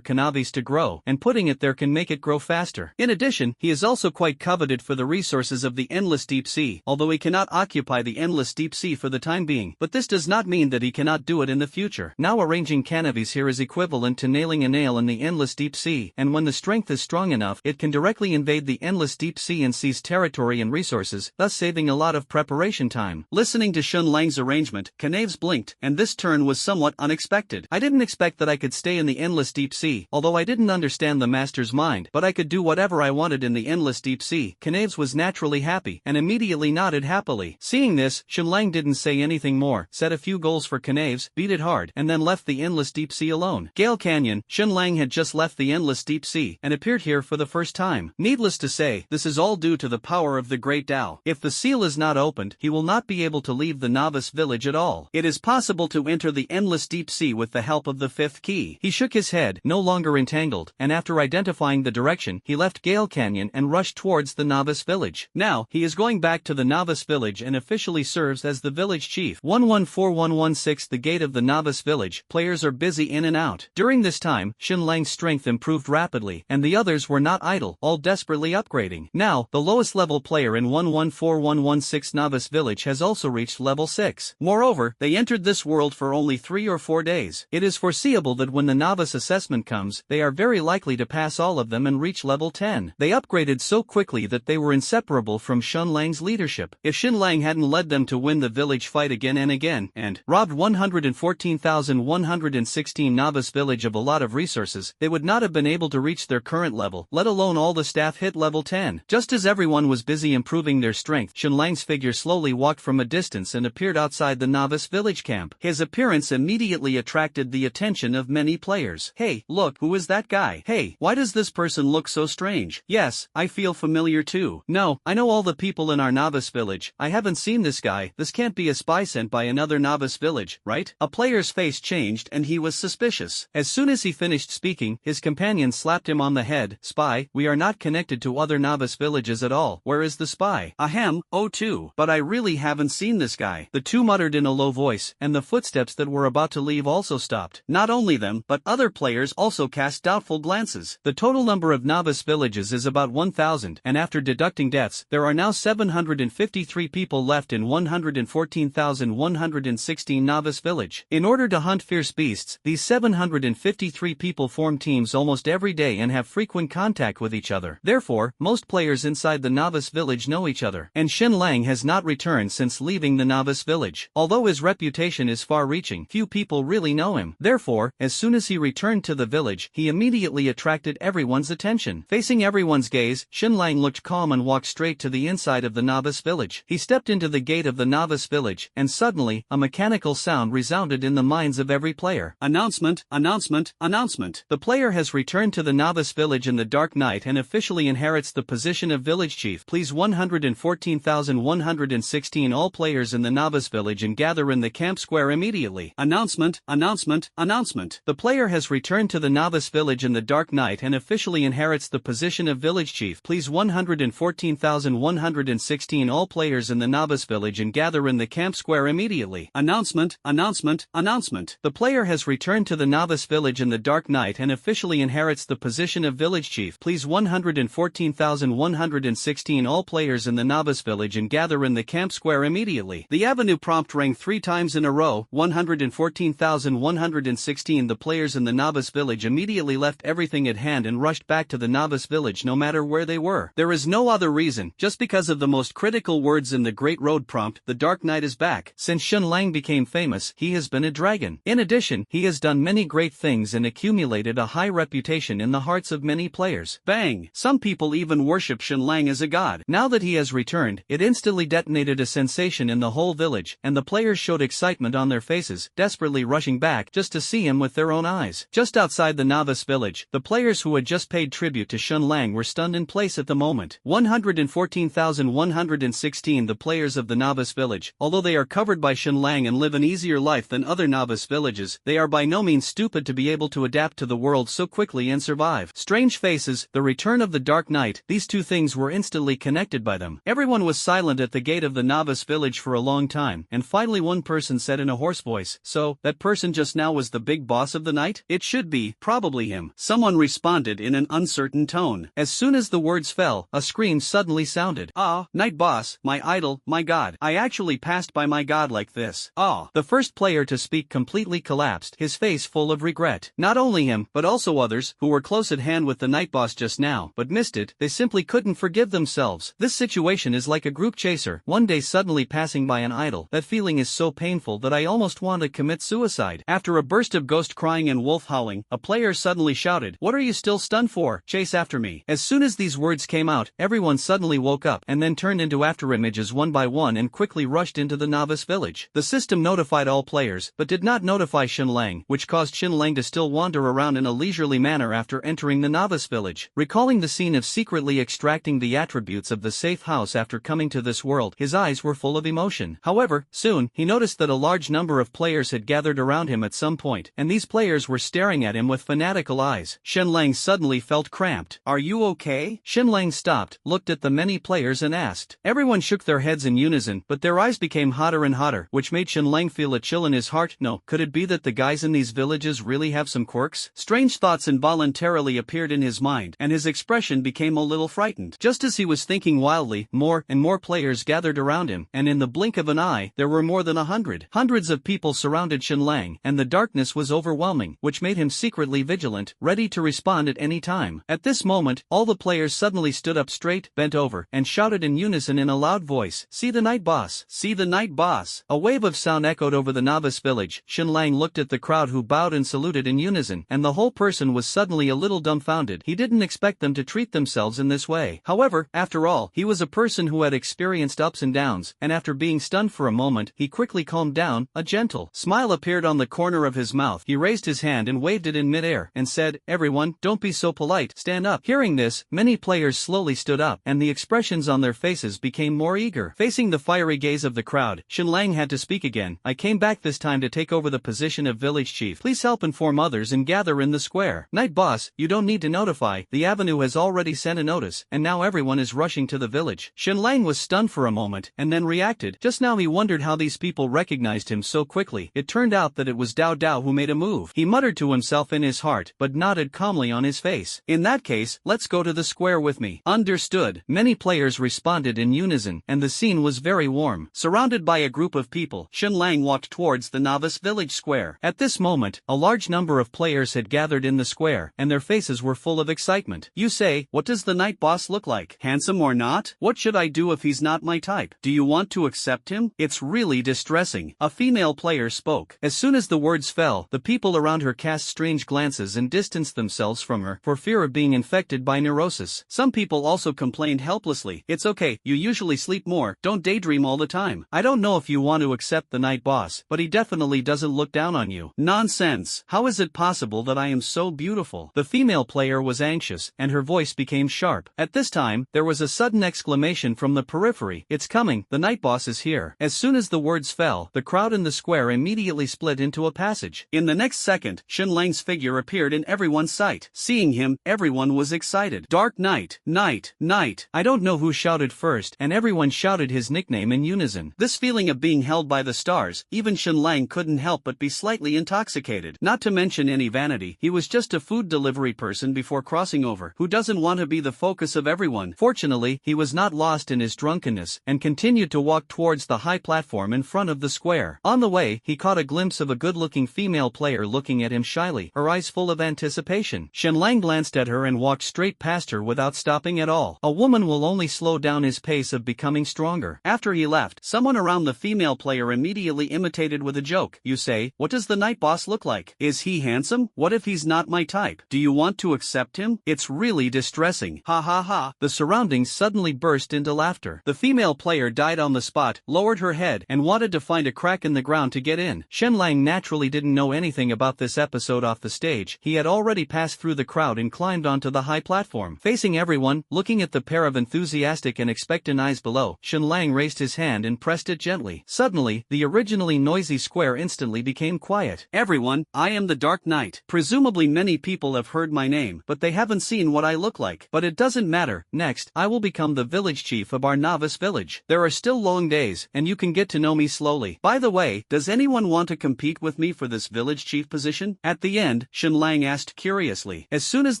Knaves to grow, and putting it there can make it grow faster. In addition, he is also quite coveted for the resources of the endless deep sea, although he cannot occupy the endless deep sea for the time being, but this does not mean that he cannot do it in the future. Now arranging Knaves here is equivalent to nailing a nail in the endless deep sea, and when the strength is strong enough, it can directly invade the endless deep sea and seize territory and resources, thus saving a lot of preparation time. Listening to Shun Lang's arrangement, Knaves blinked, and this turn was somewhat unexpected. I didn't expect that I could stay in the endless deep sea, although I didn't understand the master's mind, but I could do whatever I wanted in the endless deep sea. Knaves was naturally happy, and immediately nodded happily. Seeing this, Shun Lang didn't say anything more, set a few goals for Knaves, beat it hard, and then left the endless deep sea alone. Gale Canyon, Shun Lang had just left the endless deep sea, and appeared here for the first time. Needless to say, this is all due to the power of the Great Tao. If the seal is not opened, he will not be able to leave the novice village at all. It is possible to enter the endless deep sea with the help of the fifth key. He shook his head, no longer entangled, and after identifying the direction, he left Gale Canyon and rushed towards the novice village. Now, he is going back to the novice village and officially serves as the village chief. 114116 The gate of the novice village. Players are busy in and out. During this time, Shun Lang's strength improved rapidly, and the others were not idle, all desperately upgrading. Now, the lowest level player in 114116 novice village has also reached level 6. Moreover, they entered this world for only 3 or 4 days. It is foreseeable that when the novice assessment comes, they are very likely to pass all of them and reach level 10. They upgraded so quickly that they were inseparable from Shun Lang's leadership. If Shun Lang hadn't led them to win the village fight again and robbed 114,116 novice village of a lot of resources, they would not have been able to reach their current level, let alone all the staff hit level 10. Just as everyone was busy improving their strength, Shun Lang's figure slowly walked from a distance and appeared outside the novice village camp. His appearance immediately attracted the attention of many players. Hey, look, who is that guy? Hey, why does this person look so strange? Yes, I feel familiar too. No, I know all the people in our novice village. I haven't seen this guy. This can't be a spy sent by another novice village, right? A player's face changed and he was suspicious. As soon as he finished speaking, his companion slapped him on the head. Spy, we are not connected to other novice villages at all. Where is the spy? Ahem, oh too. But I really haven't seen this guy. The two muttered in a low voice, and the footsteps that were about to leave also stopped. Not only them, but other players also cast doubtful glances. The total number of novice villages is about 1,000, and after deducting deaths, there are now 753 people left in 114,116 novice village. In order to hunt fierce beasts, these 753 people form teams almost every day and have frequent contact with each other. Therefore, most players inside the novice village know each other, and Shun Lang has not returned since leaving the novice village. Although his reputation is far-reaching, few people really know him. Therefore, as soon as he returned to the village, he immediately attracted everyone's attention. Facing everyone's gaze, Shun Lang looked calm and walked straight to the inside of the novice village. He stepped into the gate of the novice village, and suddenly, a mechanical sound resounded in the minds of every player. Announcement, announcement, announcement. The player has returned to the novice village in the dark night and officially inherits the position of village chief. Please 114,116 all players in the novice village and gather in the camp square immediately. Announcement, announcement, announcement. The player has returned to the novice village in the dark night and officially inherits the position of village chief. Please 114,116 all players in the novice village and gather in the camp square immediately. Announcement, announcement, announcement. The player has returned to the novice village in the dark night and officially inherits the position of village chief. Please 114,116 all players in the novice village and gather in the camp square immediately. The avenue prompt rang 3 times in a row. 114,116. The players in the novice village immediately left everything at hand and rushed back to the novice village no matter where they were. There is no other reason, just because of the most critical words in the Great Road prompt, the Dark Knight is back. Since Shun Lang became famous, he has been a dragon. In addition, he has done many great things and accumulated a high reputation in the hearts of many players. Bang! Some people even worship Shun Lang as a god. Now that he has returned, it instantly detonated a sensation in the whole village, and the players showed excitement on their faces, desperately rushing back just to see him with their own eyes. Just outside the novice village, the players who had just paid tribute to Shun Lang were stunned in place at the moment. 114,116 The players of the novice village, although they are covered by Shun Lang and live an easier life than other novice villages, they are by no means stupid to be able to adapt to the world so quickly and survive. Strange faces, the return of the Dark Knight, these two things were instantly connected by them. Everyone was silent at the gate of the novice village for a long time, and finally one person said in a hoarse voice, "So, that person just now was the big boss of the night? It should be, probably him." Someone responded in an uncertain tone. As soon as the words fell, a scream suddenly sounded. "Ah, night boss, my idol, my god. I actually passed by my god like this. Ah." The first player to speak completely collapsed, his face full of regret. Not only him, but also others, who were close at hand with the night boss just now, but missed it. They simply couldn't forgive themselves. This situation is like a group chaser, one day suddenly passing by an idol. That feeling is so painful that I almost want to commit suicide. After a burst of ghost crying and wolf howling, a player suddenly shouted, "What are you still stunned for? Chase after me." As soon as these words came out, everyone suddenly woke up and then turned into afterimages one by one and quickly rushed into the novice village. The system notified all players, but did not notify Shun Lang, which caused Shun Lang to still wander around in a leisurely manner after entering the novice village. Recalling the scene of secretly extracting the attributes of the safe house after coming to this world, his eyes were full of emotion. However, soon, he noticed that a large number of players had gathered around him at some point, and these players were staring at him with fanatical eyes. Shun Lang suddenly felt cramped. "Are you okay?" Shun Lang stopped, looked at the many players and asked. Everyone shook their heads in unison, but their eyes became hotter and hotter, which made Shun Lang feel a chill in his heart. No, could it be that the guys in these villages really have some quirks? Strange thoughts involuntarily appeared in his mind, and his expression became a little frightened. Just as he was thinking wildly, more and more players gathered around him, and in the blink of an eye, there were more than 100. Hundreds of people surrounded Shun Lang, and the darkness was overwhelming, which made him secretly vigilant, ready to respond at any time. At this moment, all the players suddenly stood up straight, bent over, and shouted in unison in a loud voice, "See the night boss! See the night boss!" A wave of sound echoed over the novice village. Shun Lang looked at the crowd who bowed and saluted in unison, and the whole person was suddenly a little dumbfounded. He didn't expect them to treat themselves in this way. However, after all, he was a person who had experienced ups and downs, and after being stunned for a moment, he quickly calmed down. A gentle smile appeared on the corner of his mouth. He raised his hand and waved it in midair, and said, "Everyone, don't be so polite, stand up." Hearing this, many players slowly stood up, and the expressions on their faces became more eager. Facing the fiery gaze of the crowd, Shun Lang had to speak again. "I came back this time to take over the position of village chief. Please help inform others and gather in the square." "Night boss, you don't need to notify. The avenue has already sent a notice, and now everyone is rushing to the village." Shun Lang was stunned for a moment, and then reacted. Just now he wondered how these people recognized him so quickly. It turned out that it was Dao Dao who made a move. He muttered to himself in his heart, but nodded calmly on his face. "In that case, let's go to the square with me." "Understood." Many players responded in unison, and the scene was very warm. Surrounded by a group of people, Shun Lang walked towards the novice village square. At this moment, a large number of players had gathered in the square, and their faces were full of excitement. "You say, what does the night boss look like? Handsome or not? What should I do if he's not my type? Do you want to accept him? It's really distressing." A female player spoke. As soon as the words fell, the people around her cast strange glances and distanced themselves from her, for fear of being infected by neurosis. Some people also complained helplessly, "It's okay, you usually sleep more, don't daydream all the time. I don't know if you want to accept the night boss, but he definitely doesn't look down on you." "Nonsense! How is it possible that I am so beautiful?" The female player was anxious, and her voice became sharp. At this time, there was a sudden exclamation from the periphery, "It's coming, the night boss is here." As soon as the words fell, the crowd in the square immediately split into a passage. In the next second, Shun Lang's figure appeared in everyone's sight. Seeing him, everyone was excited. "Dark Knight, Knight, Knight." I don't know who shouted first, and everyone shouted his nickname in unison. This feeling of being held by the stars, even Shun Lang couldn't help but be slightly intoxicated. Not to mention any vanity, he was just a food delivery person before crossing over, who doesn't want to be the focus of everyone. Fortunately, he was not lost in his drunkenness, and continued to walk towards the high platform in front of the square. On the way, he caught a glimpse of a good-looking female player looking at him shyly, her eyes full of anticipation. Shun Lang glanced at her and walked straight past her without stopping at all. A woman will only slow down his pace of becoming stronger. After he left, someone around the female player immediately imitated with a joke. "You say, what does the night boss look like? Is he handsome? What if he's not my type? Do you want to accept him? It's really distressing. Ha ha ha." The surroundings suddenly burst into laughter. The female player died on the spot, lowered her head, and wanted to find a crack in the ground to get in. Shun Lang naturally didn't know anything about this episode episode off the stage, he had already passed through the crowd and climbed onto the high platform. Facing everyone, looking at the pair of enthusiastic and expectant eyes below, Shenlang raised his hand and pressed it gently. Suddenly, the originally noisy square instantly became quiet. Everyone, I am the Dark Knight. Presumably many people have heard my name, but they haven't seen what I look like. But it doesn't matter. Next, I will become the village chief of our novice village. There are still long days, and you can get to know me slowly. By the way, does anyone want to compete with me for this village chief position? At the end, Shenlang asked curiously. As soon as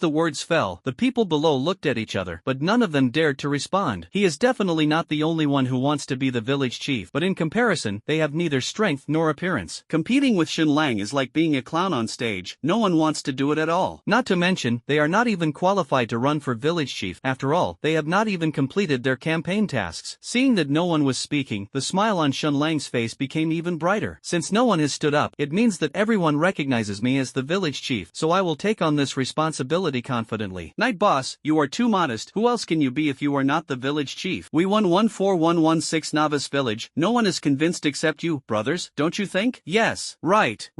the words fell, the people below looked at each other, but none of them dared to respond. He is definitely not the only one who wants to be the village chief, but in comparison, they have neither strength nor appearance. Competing with Shenlang is like being a clown on stage. No one wants to do it at all. Not to mention, they are not even qualified to run for village chief. After all, they have not even completed their campaign tasks. Seeing that no one was speaking, the smile on Shenlang's face became even brighter. Since no one has stood up, it means that everyone recognizes me as the village chief, so I will take on this responsibility confidently. Night boss, you are too modest. Who else can you be if you are not the village chief? We won 14116 novice village. No one is convinced except you, brothers, don't you think? Yes. Right.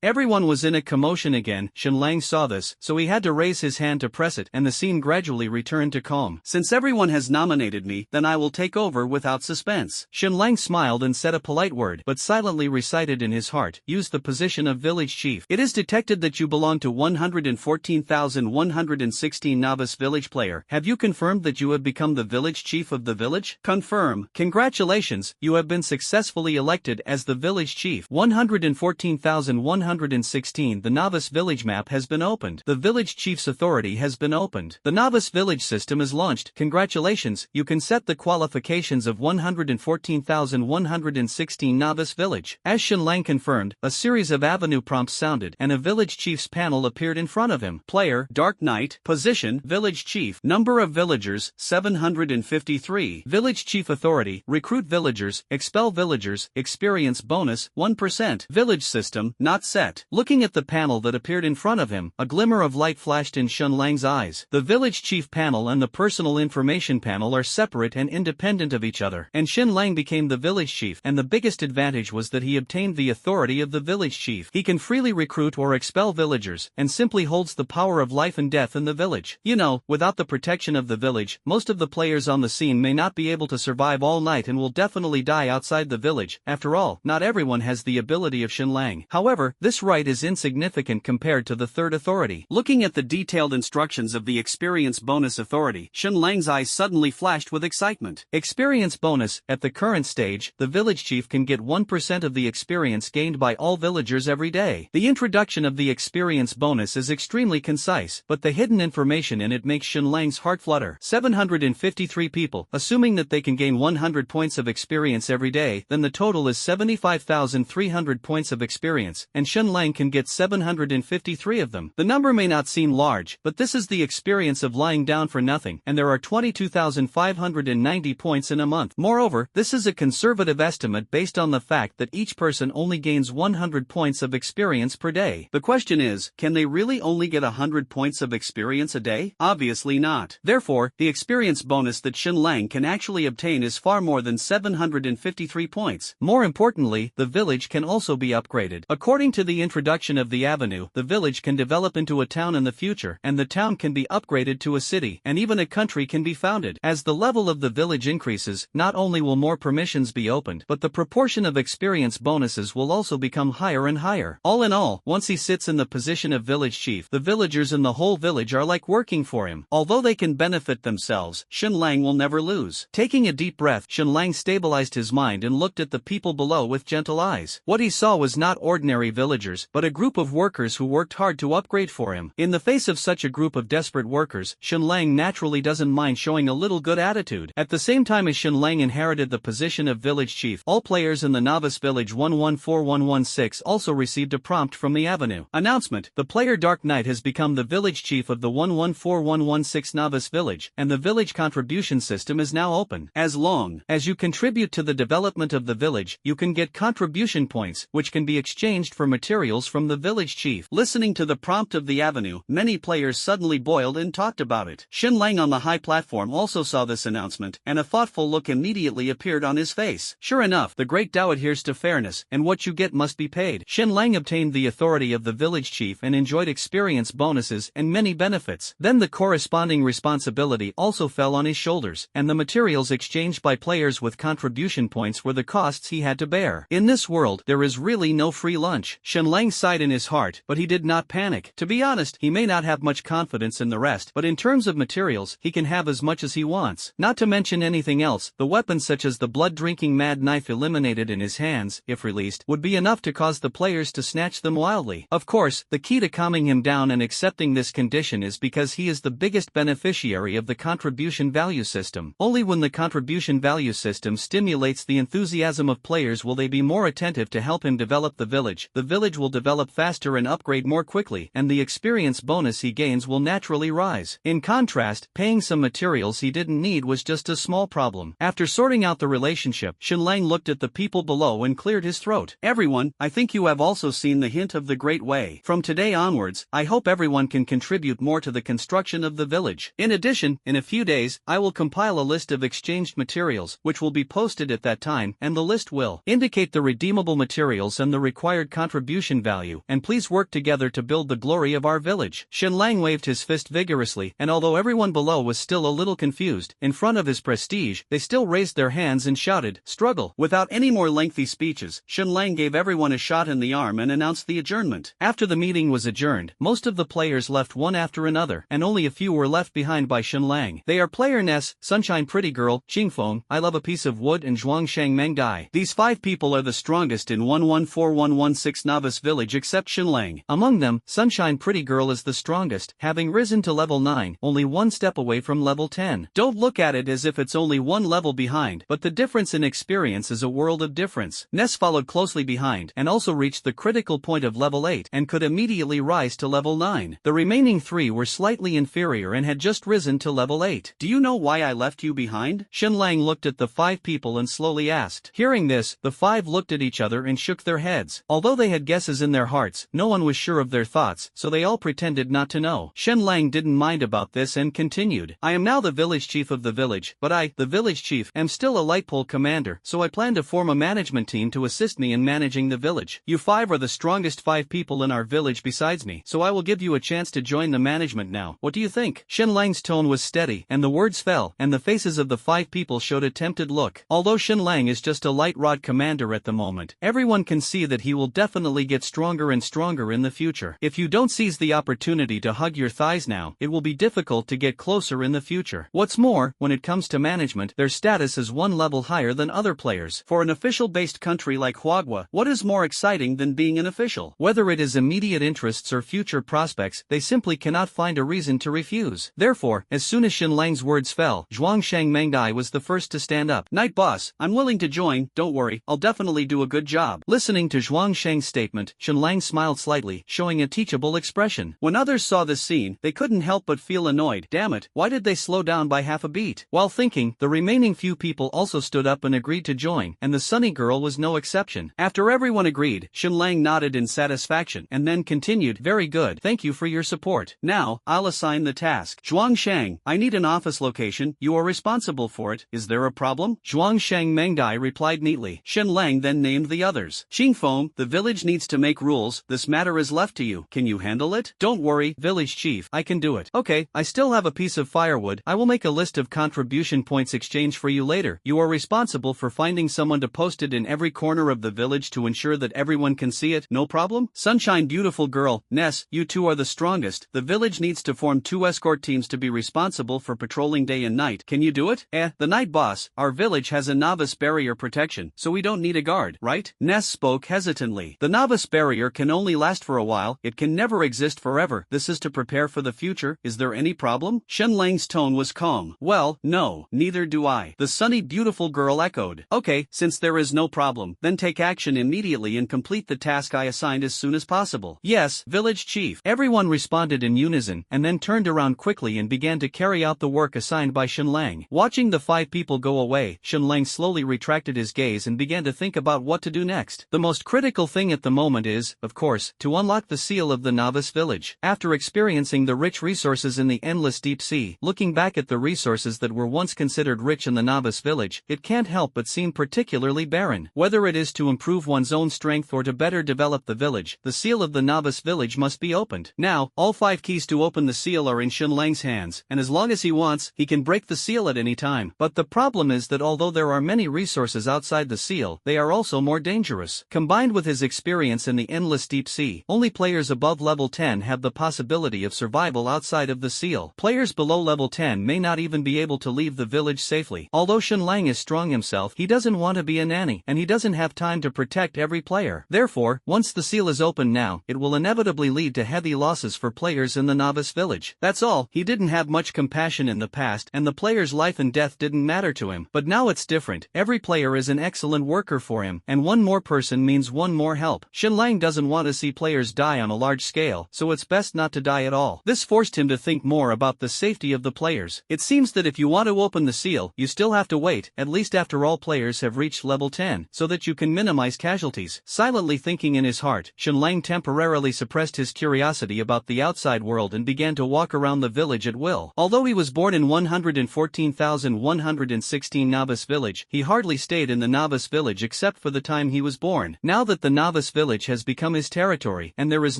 Everyone was in a commotion again. Shenlang saw this, so he had to raise his hand to press it, and the scene gradually returned to calm. Since everyone has nominated me, then I will take over without suspense. Shenlang smiled and said a polite word, but silently recited in his heart, use the position of village chief. It is detected that you belong to 114,116 novice village player. Have you confirmed that you have become the village chief of the village? Confirm. Congratulations, you have been successfully elected as the village chief. 114,116. The novice village map has been opened. The village chief's authority has been opened. The novice village system is launched. Congratulations, you can set the qualifications of 114,116 novice village. As Shenlang confirmed, a series of avenue prompts sounded, and a village chief's panel appeared in front of him. Player, Dark Knight. Position, village chief. Number of villagers, 753. Village chief authority, recruit villagers, expel villagers, experience bonus, 1%. Village system, not set. Looking at the panel that appeared in front of him, a glimmer of light flashed in Shenlang's eyes. The village chief panel and the personal information panel are separate and independent of each other. And Shenlang became the village chief, and the biggest advantage was that he obtained the authority of the village chief. He can freely recruit or expel villagers, and simply holds the power of life and death in the village. You know, without the protection of the village, most of the players on the scene may not be able to survive all night and will definitely die outside the village. After all, not everyone has the ability of Shenlang. However, this right is insignificant compared to the third authority. Looking at the detailed instructions of the experience bonus authority, Shenlang's eyes suddenly flashed with excitement. Experience bonus. At the current stage, the village chief can get 1% of the experience gained by all villagers every day. The introduction of the experience bonus is extremely concise, but the hidden information in it makes Shenlang's heart flutter. 753 people. Assuming that they can gain 100 points of experience every day, then the total is 75,300 points of experience, and Shenlang can get 753 of them. The number may not seem large, but this is the experience of lying down for nothing, and there are 22,590 points in a month. Moreover, this is a conservative estimate based on the fact that each person only gains 100 points of experience per day. The question is, can they really only get 100 points of experience a day? Obviously not. Therefore, the experience bonus that Shenlang can actually obtain is far more than 753 points. More importantly, the village can also be upgraded. According to the introduction of the avenue, the village can develop into a town in the future, and the town can be upgraded to a city, and even a country can be founded. As the level of the village increases, not only will more permissions be opened, but the proportion of experience bonuses will also become higher and higher. All in all, once he sits in the position of village chief, the villagers in the whole village are like working for him. Although they can benefit themselves, Shenlang will never lose. Taking a deep breath, Shenlang stabilized his mind and looked at the people below with gentle eyes. What he saw was not ordinary villagers, but a group of workers who worked hard to upgrade for him. In the face of such a group of desperate workers, Shenlang naturally doesn't mind showing a little good attitude. At the same time as Shenlang inherited the position of village chief, all players in the novice village 114116 also received a prompt from the avenue. Announcement: the player Dark Knight has become the village chief of the 114116 novice village, and the village contribution system is now open. As long as you contribute to the development of the village, you can get contribution points, which can be exchanged for materials from the village chief. Listening to the prompt of the avenue, many players suddenly boiled and talked about it. Shenlang on the high platform also saw this announcement, and a thoughtful look immediately appeared on his face. Sure enough, the great Tao adheres to fairness, and what you get must be paid. Shenlang obtained the authority authority of the village chief and enjoyed experience bonuses and many benefits. Then the corresponding responsibility also fell on his shoulders, and the materials exchanged by players with contribution points were the costs he had to bear. In this world, there is really no free lunch. Shenlang sighed in his heart, but he did not panic. To be honest, he may not have much confidence in the rest, but in terms of materials, he can have as much as he wants. Not to mention anything else, the weapons such as the blood-drinking mad knife eliminated in his hands, if released, would be enough to cause the players to snatch them wildly. Of course, the key to calming him down and accepting this condition is because he is the biggest beneficiary of the contribution value system. Only when the contribution value system stimulates the enthusiasm of players will they be more attentive to help him develop the village. The village will develop faster and upgrade more quickly, and the experience bonus he gains will naturally rise. In contrast, paying some materials he didn't need was just a small problem. After sorting out the relationship, Shenlang looked at the people below and cleared his throat. Everyone, I think you have also seen the hint of the Great Way. From today onwards, I hope everyone can contribute more to the construction of the village. In addition, in a few days, I will compile a list of exchanged materials, which will be posted at that time, and the list will indicate the redeemable materials and the required contribution value, and please work together to build the glory of our village. Shenlang waved his fist vigorously, and although everyone below was still a little confused, in front of his prestige, they still raised their hands and shouted, "Struggle!" Without any more lengthy speeches, Shenlang gave everyone a shot in the arm and announced the adjournment. After the meeting was adjourned, most of the players left one after another, and only a few were left behind by Shenlang. They are Player Ness, Sunshine Pretty Girl, Qingfeng, I Love a Piece of Wood, and Zhuangsheng Mengdai. These 5 people are the strongest in 114116 Novice Village except Shenlang. Among them, Sunshine Pretty Girl is the strongest, having risen to level 9, only one step away from level 10. Don't look at it as if it's only one level behind, but the difference in experience is a world of difference. Ness followed closely behind, and also reached the critical point of level 8, and could immediately rise to level 9. The remaining 3 were slightly inferior and had just risen to level 8. Do you know why I left you behind? Shenlang looked at the 5 people and slowly asked. Hearing this, the 5 looked at each other and shook their heads. Although they had guesses in their hearts, no one was sure of their thoughts, so they all pretended not to know. Shenlang didn't mind about this and continued. I am now the village chief of the village, but I, the village chief, am still a light pole commander, so I plan to form a management team to assist me in managing the village. You 5 are the strongest 5 people in our village besides me, so I will give you a chance to join the management now. What do you think? Shenlang's tone was steady, and the words fell, and the faces of the 5 people showed a tempted look. Although Shenlang is just a light rod commander at the moment, everyone can see that he will definitely get stronger and stronger in the future. If you don't seize the opportunity to hug your thighs now, it will be difficult to get closer in the future. What's more, when it comes to management, their status is one level higher than other players. For an official-based country like Huagua, what is more exciting than being an official? Whether it is immediate interests or future prospects, they simply cannot find a reason to refuse. Therefore, as soon as Shenlang's words fell, Zhuangsheng Mengdai was the first to stand up. Night boss, I'm willing to join, don't worry, I'll definitely do a good job. Listening to Zhuangsheng's statement, Shenlang smiled slightly, showing a teachable expression. When others saw this scene, they couldn't help but feel annoyed. Damn it, why did they slow down by half a beat? While thinking, the remaining few people also stood up and agreed to join, and the Sunny Girl was no exception. After everyone agreed, Shenlang nodded in satisfaction, and then continued, very good, thank you for your support. Now, I'll assign the task. Zhuangsheng, I need an office location, you are responsible for it, is there a problem? Zhuangsheng Mengdai replied neatly. Shenlang then named the others. Qingfeng, the village needs to make rules, this matter is left to you, can you handle it? Don't worry, village chief, I can do it. Okay, I still have a piece of firewood, I will make a list of contribution points exchange for you later. You are responsible for finding someone to post it in every corner of the village to ensure that everyone can see it, no problem? Sunshine beautiful girl, Ness, you 2 are the strongest, the village needs to form 2 escort teams to be responsible for patrolling day and night, can you do it? The night boss, our village has a novice barrier protection, so we don't need a guard, right? Ness spoke hesitantly. The novice barrier can only last for a while, it can never exist forever, this is to prepare for the future, is there any problem? Shenlang's tone was calm. Well, no, neither do I. The sunny beautiful girl echoed. Okay, since there is no problem, then take action immediately and complete the task I assigned as soon as possible. Yes, village chief. Everyone responded in unison, and then turned around quickly and began to carry out the work assigned by Shenlang. Watching the 5 people go away, Shenlang slowly retracted his gaze and began to think about what to do next. The most critical thing at the moment is, of course, to unlock the seal of the novice village. After experiencing the rich resources in the endless deep sea, looking back at the resources that were once considered rich in the novice village, it can't help but seem particularly barren. Whether it is to improve one's own strength or to better develop the village, village. The seal of the novice village must be opened. Now, all 5 keys to open the seal are in Xinlang's hands, and as long as he wants, he can break the seal at any time. But the problem is that although there are many resources outside the seal, they are also more dangerous. Combined with his experience in the endless deep sea, only players above level 10 have the possibility of survival outside of the seal. Players below level 10 may not even be able to leave the village safely. Although Xinlang is strong himself, he doesn't want to be a nanny, and he doesn't have time to protect every player. Therefore, once the seal is open now, it will inevitably lead to heavy losses for players in the novice village. That's all. He didn't have much compassion in the past, and the player's life and death didn't matter to him. But now it's different. Every player is an excellent worker for him, and one more person means one more help. Xinlang doesn't want to see players die on a large scale, so it's best not to die at all. This forced him to think more about the safety of the players. It seems that if you want to open the seal, you still have to wait, at least after all players have reached level 10, so that you can minimize casualties. Silently thinking in his heart, Xinlang temporarily suppressed his curiosity about the outside world and began to walk around the village at will. Although he was born in 114,116 novice village, he hardly stayed in the novice village except for the time he was born. Now that the novice village has become his territory, and there is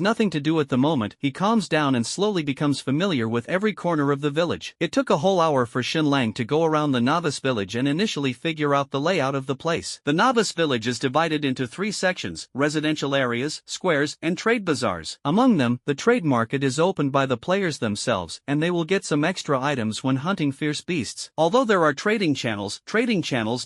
nothing to do at the moment, he calms down and slowly becomes familiar with every corner of the village. It took a whole hour for Xinlang to go around the novice village and initially figure out the layout of the place. The novice village is divided into 3 sections: residential areas, squares, and trade bazaars. Among them, the trade market is opened by the players themselves, and they will get some extra items when hunting fierce beasts. Although there are trading channels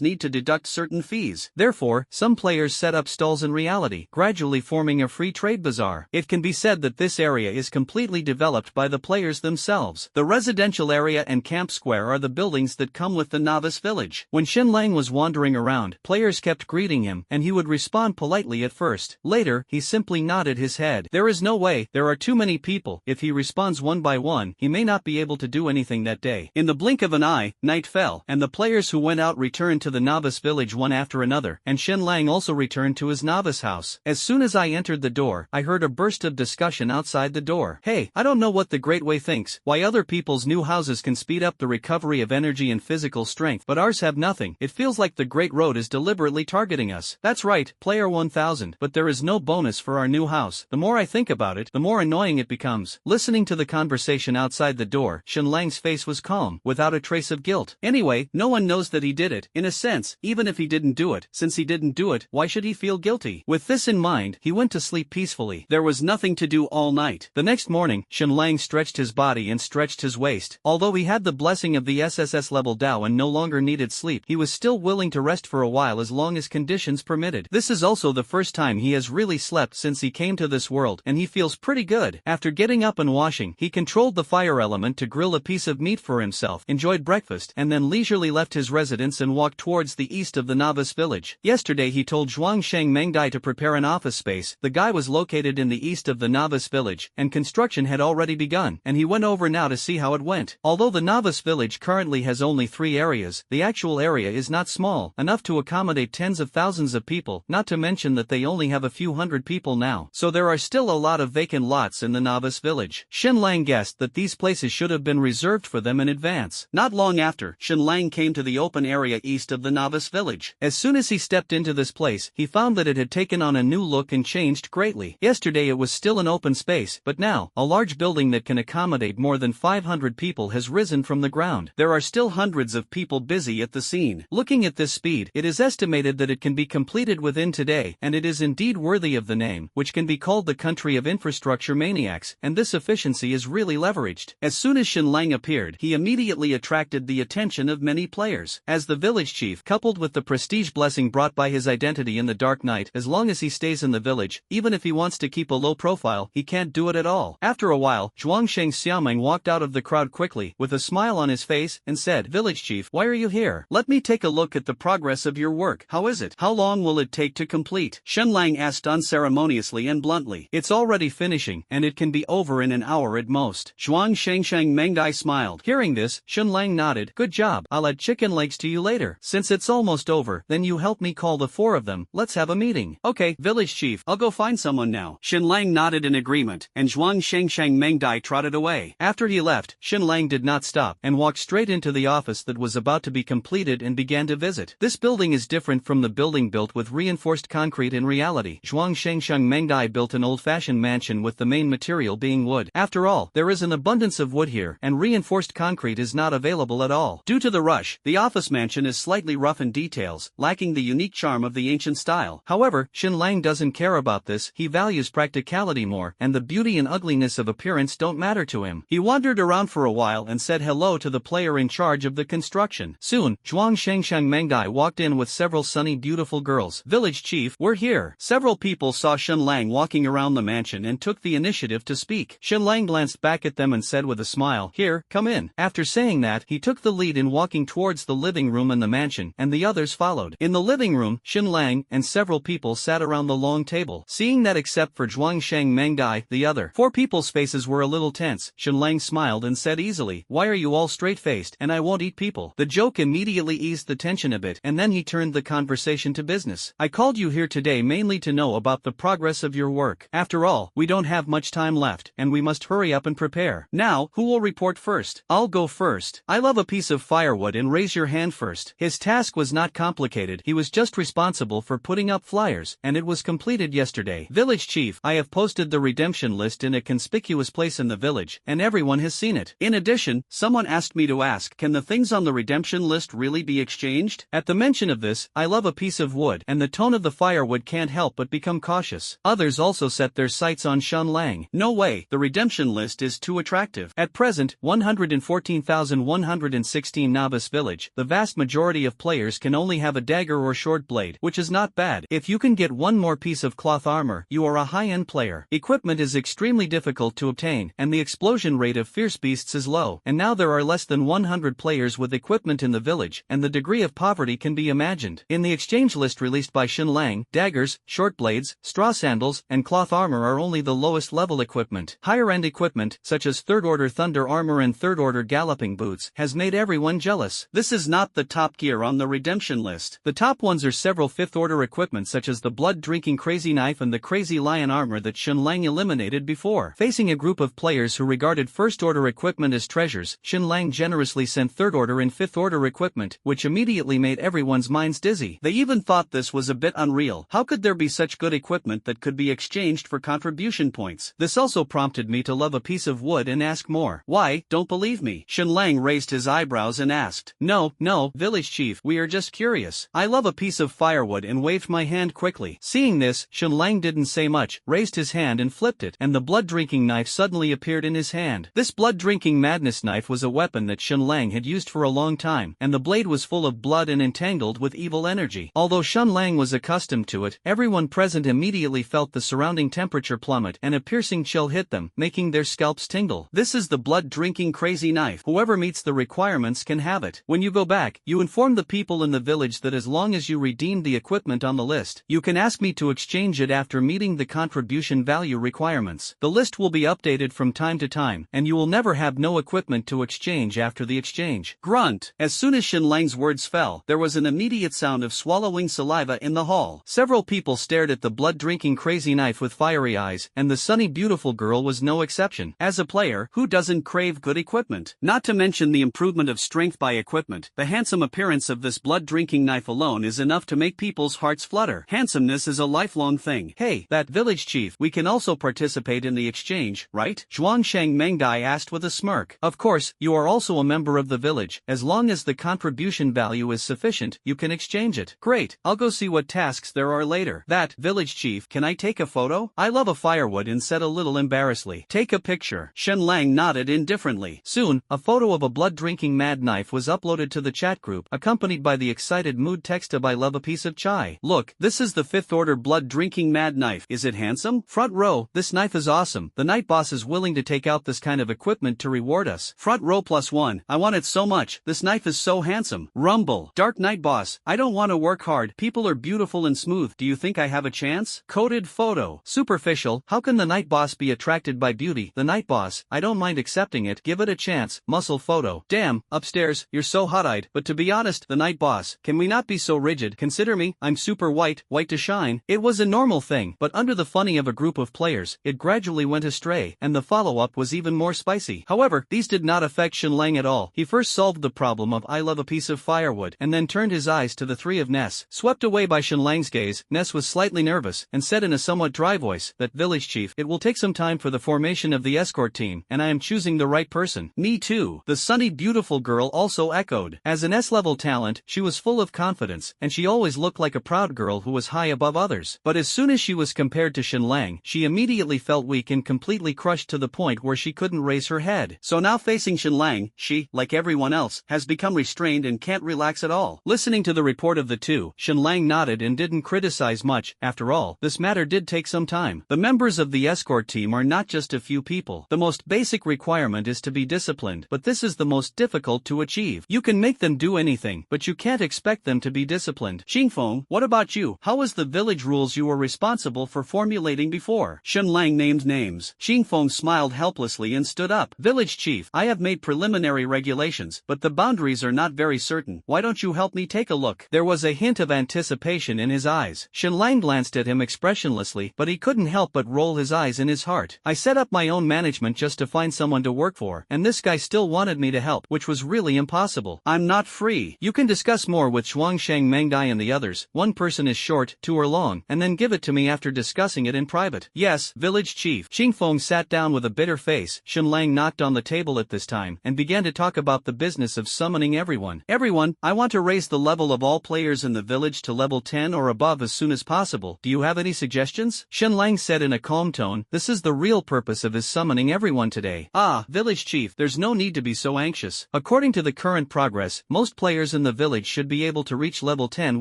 need to deduct certain fees. Therefore, some players set up stalls in reality, gradually forming a free trade bazaar. It can be said that this area is completely developed by the players themselves. The residential area and camp square are the buildings that come with the novice village. When Xinlang was wandering around, players kept greeting him, and he would respond politely at first. Later, he simply nodded his head. There is no way, there are too many people. If he responds one by one, he may not be able to do anything that day. In the blink of an eye, night fell, and the players who went out returned to the novice village one after another, and Xinlang also returned to his novice house. As soon as I entered the door, I heard a burst of discussion outside the door. Hey, I don't know what the Great Way thinks, why other people's new houses can speed up the recovery of energy and physical strength, but ours have nothing. It feels like the Great Road is deliberately targeting us. That's right, player 1000, but there is no bonus for our new house. The more I think about it, the more annoying it becomes. Listening to the conversation outside the door, Xinlang's face was calm, without a trace of guilt. Anyway, no one knows that he did it. In a sense, even if he didn't do it, since he didn't do it, why should he feel guilty? With this in mind, he went to sleep peacefully. There was nothing to do all night. The next morning, Xinlang stretched his body and stretched his waist. Although he had the blessing of the SSS-level Dao and no longer needed sleep, he was still willing to rest for a while as long as conditions permitted. This is also the first time he has really slept since he came to this world, and he feels pretty good. After getting up and washing, he controlled the fire element to grill a piece of meat for himself, enjoyed breakfast, and then leisurely left his residence and walked towards the east of the novice village. Yesterday he told Zhuangsheng Mengdai to prepare an office space. The guy was located in the east of the novice village, and construction had already begun, and he went over now to see how it went. Although the novice village currently has only 3 areas, the actual area is not small, enough to accommodate tens of thousands of people, not to mention that they only have a few hundred people now. So there are still a lot of vacant lots in the novice village. Xinlang guessed that these places should have been reserved for them in advance. Not long after, Xinlang came to the open area east of the novice village. As soon as he stepped into this place, he found that it had taken on a new look and changed greatly. Yesterday it was still an open space, but now, a large building that can accommodate more than 500 people has risen from the ground. There are still hundreds of people busy at the scene. Looking at this speed, it is estimated that it can be completed within today, and it is indeed worthy of the name, which can be called the country of infrastructure maniacs, and this efficiency is really leveraged. As soon as Xinlang appeared, he immediately attracted the attention of many players. As the village chief, coupled with the prestige blessing brought by his identity in the dark night, as long as he stays in the village, even if he wants to keep a low profile, he can't do it at all. After a while, Zhuangsheng Xiaomeng walked out of the crowd quickly, with a smile on his face, and said, "Village chief, why are you here? Let me take a look at the progress of your work. How is it? How long will it take to complete?" Xinlang asked unceremoniously and bluntly. "It's already finishing, and it can be over in an hour at most." Zhuangsheng Mengdai smiled. Hearing this, Xinlang nodded. "Good job. I'll add chicken legs to you later. Since it's almost over, then you help me call the 4 of them. Let's have a meeting." "Okay, village chief, I'll go find someone now." Xinlang nodded in agreement, and Zhuangsheng Mengdai trotted away. After he left, Xinlang did not stop, and walked straight into the office that was about to be completed and began to visit. This building is different from the building built with reinforced concrete in reality. Zhuangsheng Shengsheng Mengai built an old-fashioned mansion with the main material being wood. After all, there is an abundance of wood here, and reinforced concrete is not available at all. Due to the rush, the office mansion is slightly rough in details, lacking the unique charm of the ancient style. However, Xin Lang doesn't care about this, he values practicality more, and the beauty and ugliness of appearance don't matter to him. He wandered around for a while and said hello to the player in charge of the construction. Soon, Zhuang Shengsheng Mengai walked in with several sunny beautiful girls. Village chief, we're here. Several people saw Xin Lang walking around the mansion and took the initiative to speak. Xin Lang glanced back at them and said with a smile, here, come in. After saying that, he took the lead in walking towards the living room in the mansion, and the others followed. In the living room, Xin Lang and several people sat around the long table. Seeing that except for Zhuang Sheng Mengai, the other four people's faces were a little tense, Xin Lang smiled and said easily, why are you all straight-faced, and I won't eat people? The joke immediately eased the tension a bit, and then he turned the conversation to business. I called you here today mainly to know about the progress of your work. After all, we don't have much time left, and we must hurry up and prepare. Now, who will report first? I'll go first. I love a piece of firewood and raise your hand first. His task was not complicated, he was just responsible for putting up flyers, and it was completed yesterday. Village chief, I have posted the redemption list in a conspicuous place in the village, and everyone has seen it. In addition, someone asked me to ask, can the things on the redemption list really be exchanged? At the mention of this, I love a piece of wood, and the tone of the firewood can't help but become cautious. Others also set their sights on Shun Lang. No way, the redemption list is too attractive. At present, 114,116 novice village, the vast majority of players can only have a dagger or short blade, which is not bad. If you can get one more piece of cloth armor, you are a high-end player. Equipment is extremely difficult to obtain, and the explosion rate of fierce beasts is low, and now there are less than 100 players with equipment in the village, and the degree of poverty can be imagined. In the exchange list released by Xin Lang, daggers, short blades, straw sandals, and cloth armor are only the lowest level equipment. Higher-end equipment, such as third-order thunder armor and third-order galloping boots, has made everyone jealous. This is not the top gear on the redemption list. The top ones are several fifth-order equipment such as the blood-drinking crazy knife and the crazy lion armor that Xin Lang eliminated before. Facing a group of players who regarded first-order equipment as treasures, Xin Lang generously sent third-order and fifth-order equipment, which immediately made everyone's minds dizzy. They even thought this was a bit unreal. How could there be such good equipment that could be exchanged for contribution points? This also prompted me to love a piece of wood and ask more. Why, don't believe me? Xin Lang raised his eyebrows and asked. No, village chief, we are just curious. I love a piece of firewood and waved my hand quickly. Seeing this, Xin Lang didn't say much, raised his hand and flipped it, and the blood-drinking knife suddenly appeared in his hand. This blood-drinking madness knife was a weapon that Xin Lang had used for a long time, and the blade was full of blood and entangled with evil energy. Although Xin Lang was accustomed to it, everyone present immediately felt the surrounding temperature plummet and a piercing chill hit them, making their scalps tingle. This is the blood-drinking crazy knife. Whoever meets the requirements can have it. When you go back, you inform the people in the village that as long as you redeem the equipment on the list, you can ask me to exchange it after meeting the contribution value requirements. The list will be updated from time to time, and you will never have no equipment to exchange after the exchange. Grunt. As soon as Xin Lang's words fell, there was an immediate sound of swallowing saliva in the hall. Several people stared at the blood-drinking crazy knife with fiery eyes, and the sunny beautiful girl was no exception. As a player, who doesn't crave good equipment? Not to mention the improvement of strength by equipment, the handsome appearance of this blood-drinking knife alone is enough to make people's hearts flutter. Handsomeness is a lifelong thing. Hey, that village chief, we can also participate in the exchange, right? Zhuang Sheng Mengai asked with a smirk. Of course, you are also a member of the village. As long as the contribution value is sufficient, you can exchange it. Great, I'll go see what tasks there are later. That, village chief, can I take a photo? I love a firewood and said a little embarrassedly. Take a picture. Xin Lang nodded indifferently. Soon, a photo of a blood-drinking mad knife was uploaded to the chat group, accompanied by the excited mood text of I love a piece of chai. Look, this is the fifth-order blood-drinking mad knife. Is it handsome? Front row, this knife is awesome. The night boss is willing to take out this kind of equipment to reward us. Front row +1, I want it so much. This knife is so handsome. Rumble. Dark Knight boss, I don't want to work hard. People are beautiful and smooth. Do you think I have a chance? Coded photo. Superficial, how can the night boss be attracted by beauty? The night boss, I don't mind accepting it. Give it a chance. Muscle photo. Damn, upstairs, you're so hot-eyed. But to be honest, the night boss, can we not be so rigid? Consider me, I'm super white to shine. It was a normal thing, but under the funny of a group of players, it gradually went astray, and the follow-up was even more spicy. However, these did not affect Xin Lang at all. He first solved the problem of I love a piece of firewood, and then turned his eyes to the three of Ness. Swept away by Xin Lang's gaze, Ness was slightly nervous, and said in a somewhat dry voice, "That village chief, it will take some time for the formation of the escort team, and I am choosing the right person." "Me too," the sunny beautiful girl also echoed. As an S-level talent, she was full of confidence, and she always looked like a proud girl who was high above others. But as soon as she was compared to Shenlang, she immediately felt weak and completely crushed to the point where she couldn't raise her head. So now facing Shenlang, she, like everyone else, has become restrained and can't relax at all. Listening to the report of the two, Shenlang nodded and didn't criticize much. After all, this matter did take some time. The members of the escort team are not just a few people. The most basic requirement is to be disciplined, but this is the most difficult to achieve. You can make them do anything, but you can't expect them to be disciplined. Xingfeng, what about you? How was the village rules you were responsible for formulating before? Shenlang named names. Xingfeng smiled helplessly and stood up. Village chief, I have made preliminary regulations, but the boundaries are not very certain. Why don't you help me take a look? There was a hint of anticipation in his eyes. Shenlang glanced at him expressionlessly, but he couldn't help but roll his eyes in his heart. I set up my own management just to find someone to work for, and this guy still wanted me to help, which was really impossible. I'm not free. You can discuss more with Zhuangsheng Mengdai and the others. One person is short, two are long, and then give it to me after discussing it in private. Yes, village chief. Xingfeng sat down with a bitter face. Shenlang knocked on the table at this time, and began to talk about the business of summoning everyone. Everyone, I want to raise the level of all players in the village to level 10 or above as soon as possible. Do you have any suggestions? Shenlang said in a calm tone. This is the real purpose of his summoning everyone today. Ah, village chief, there's no need to be so anxious. According to the current progress, most players in the village should be able to reach level 10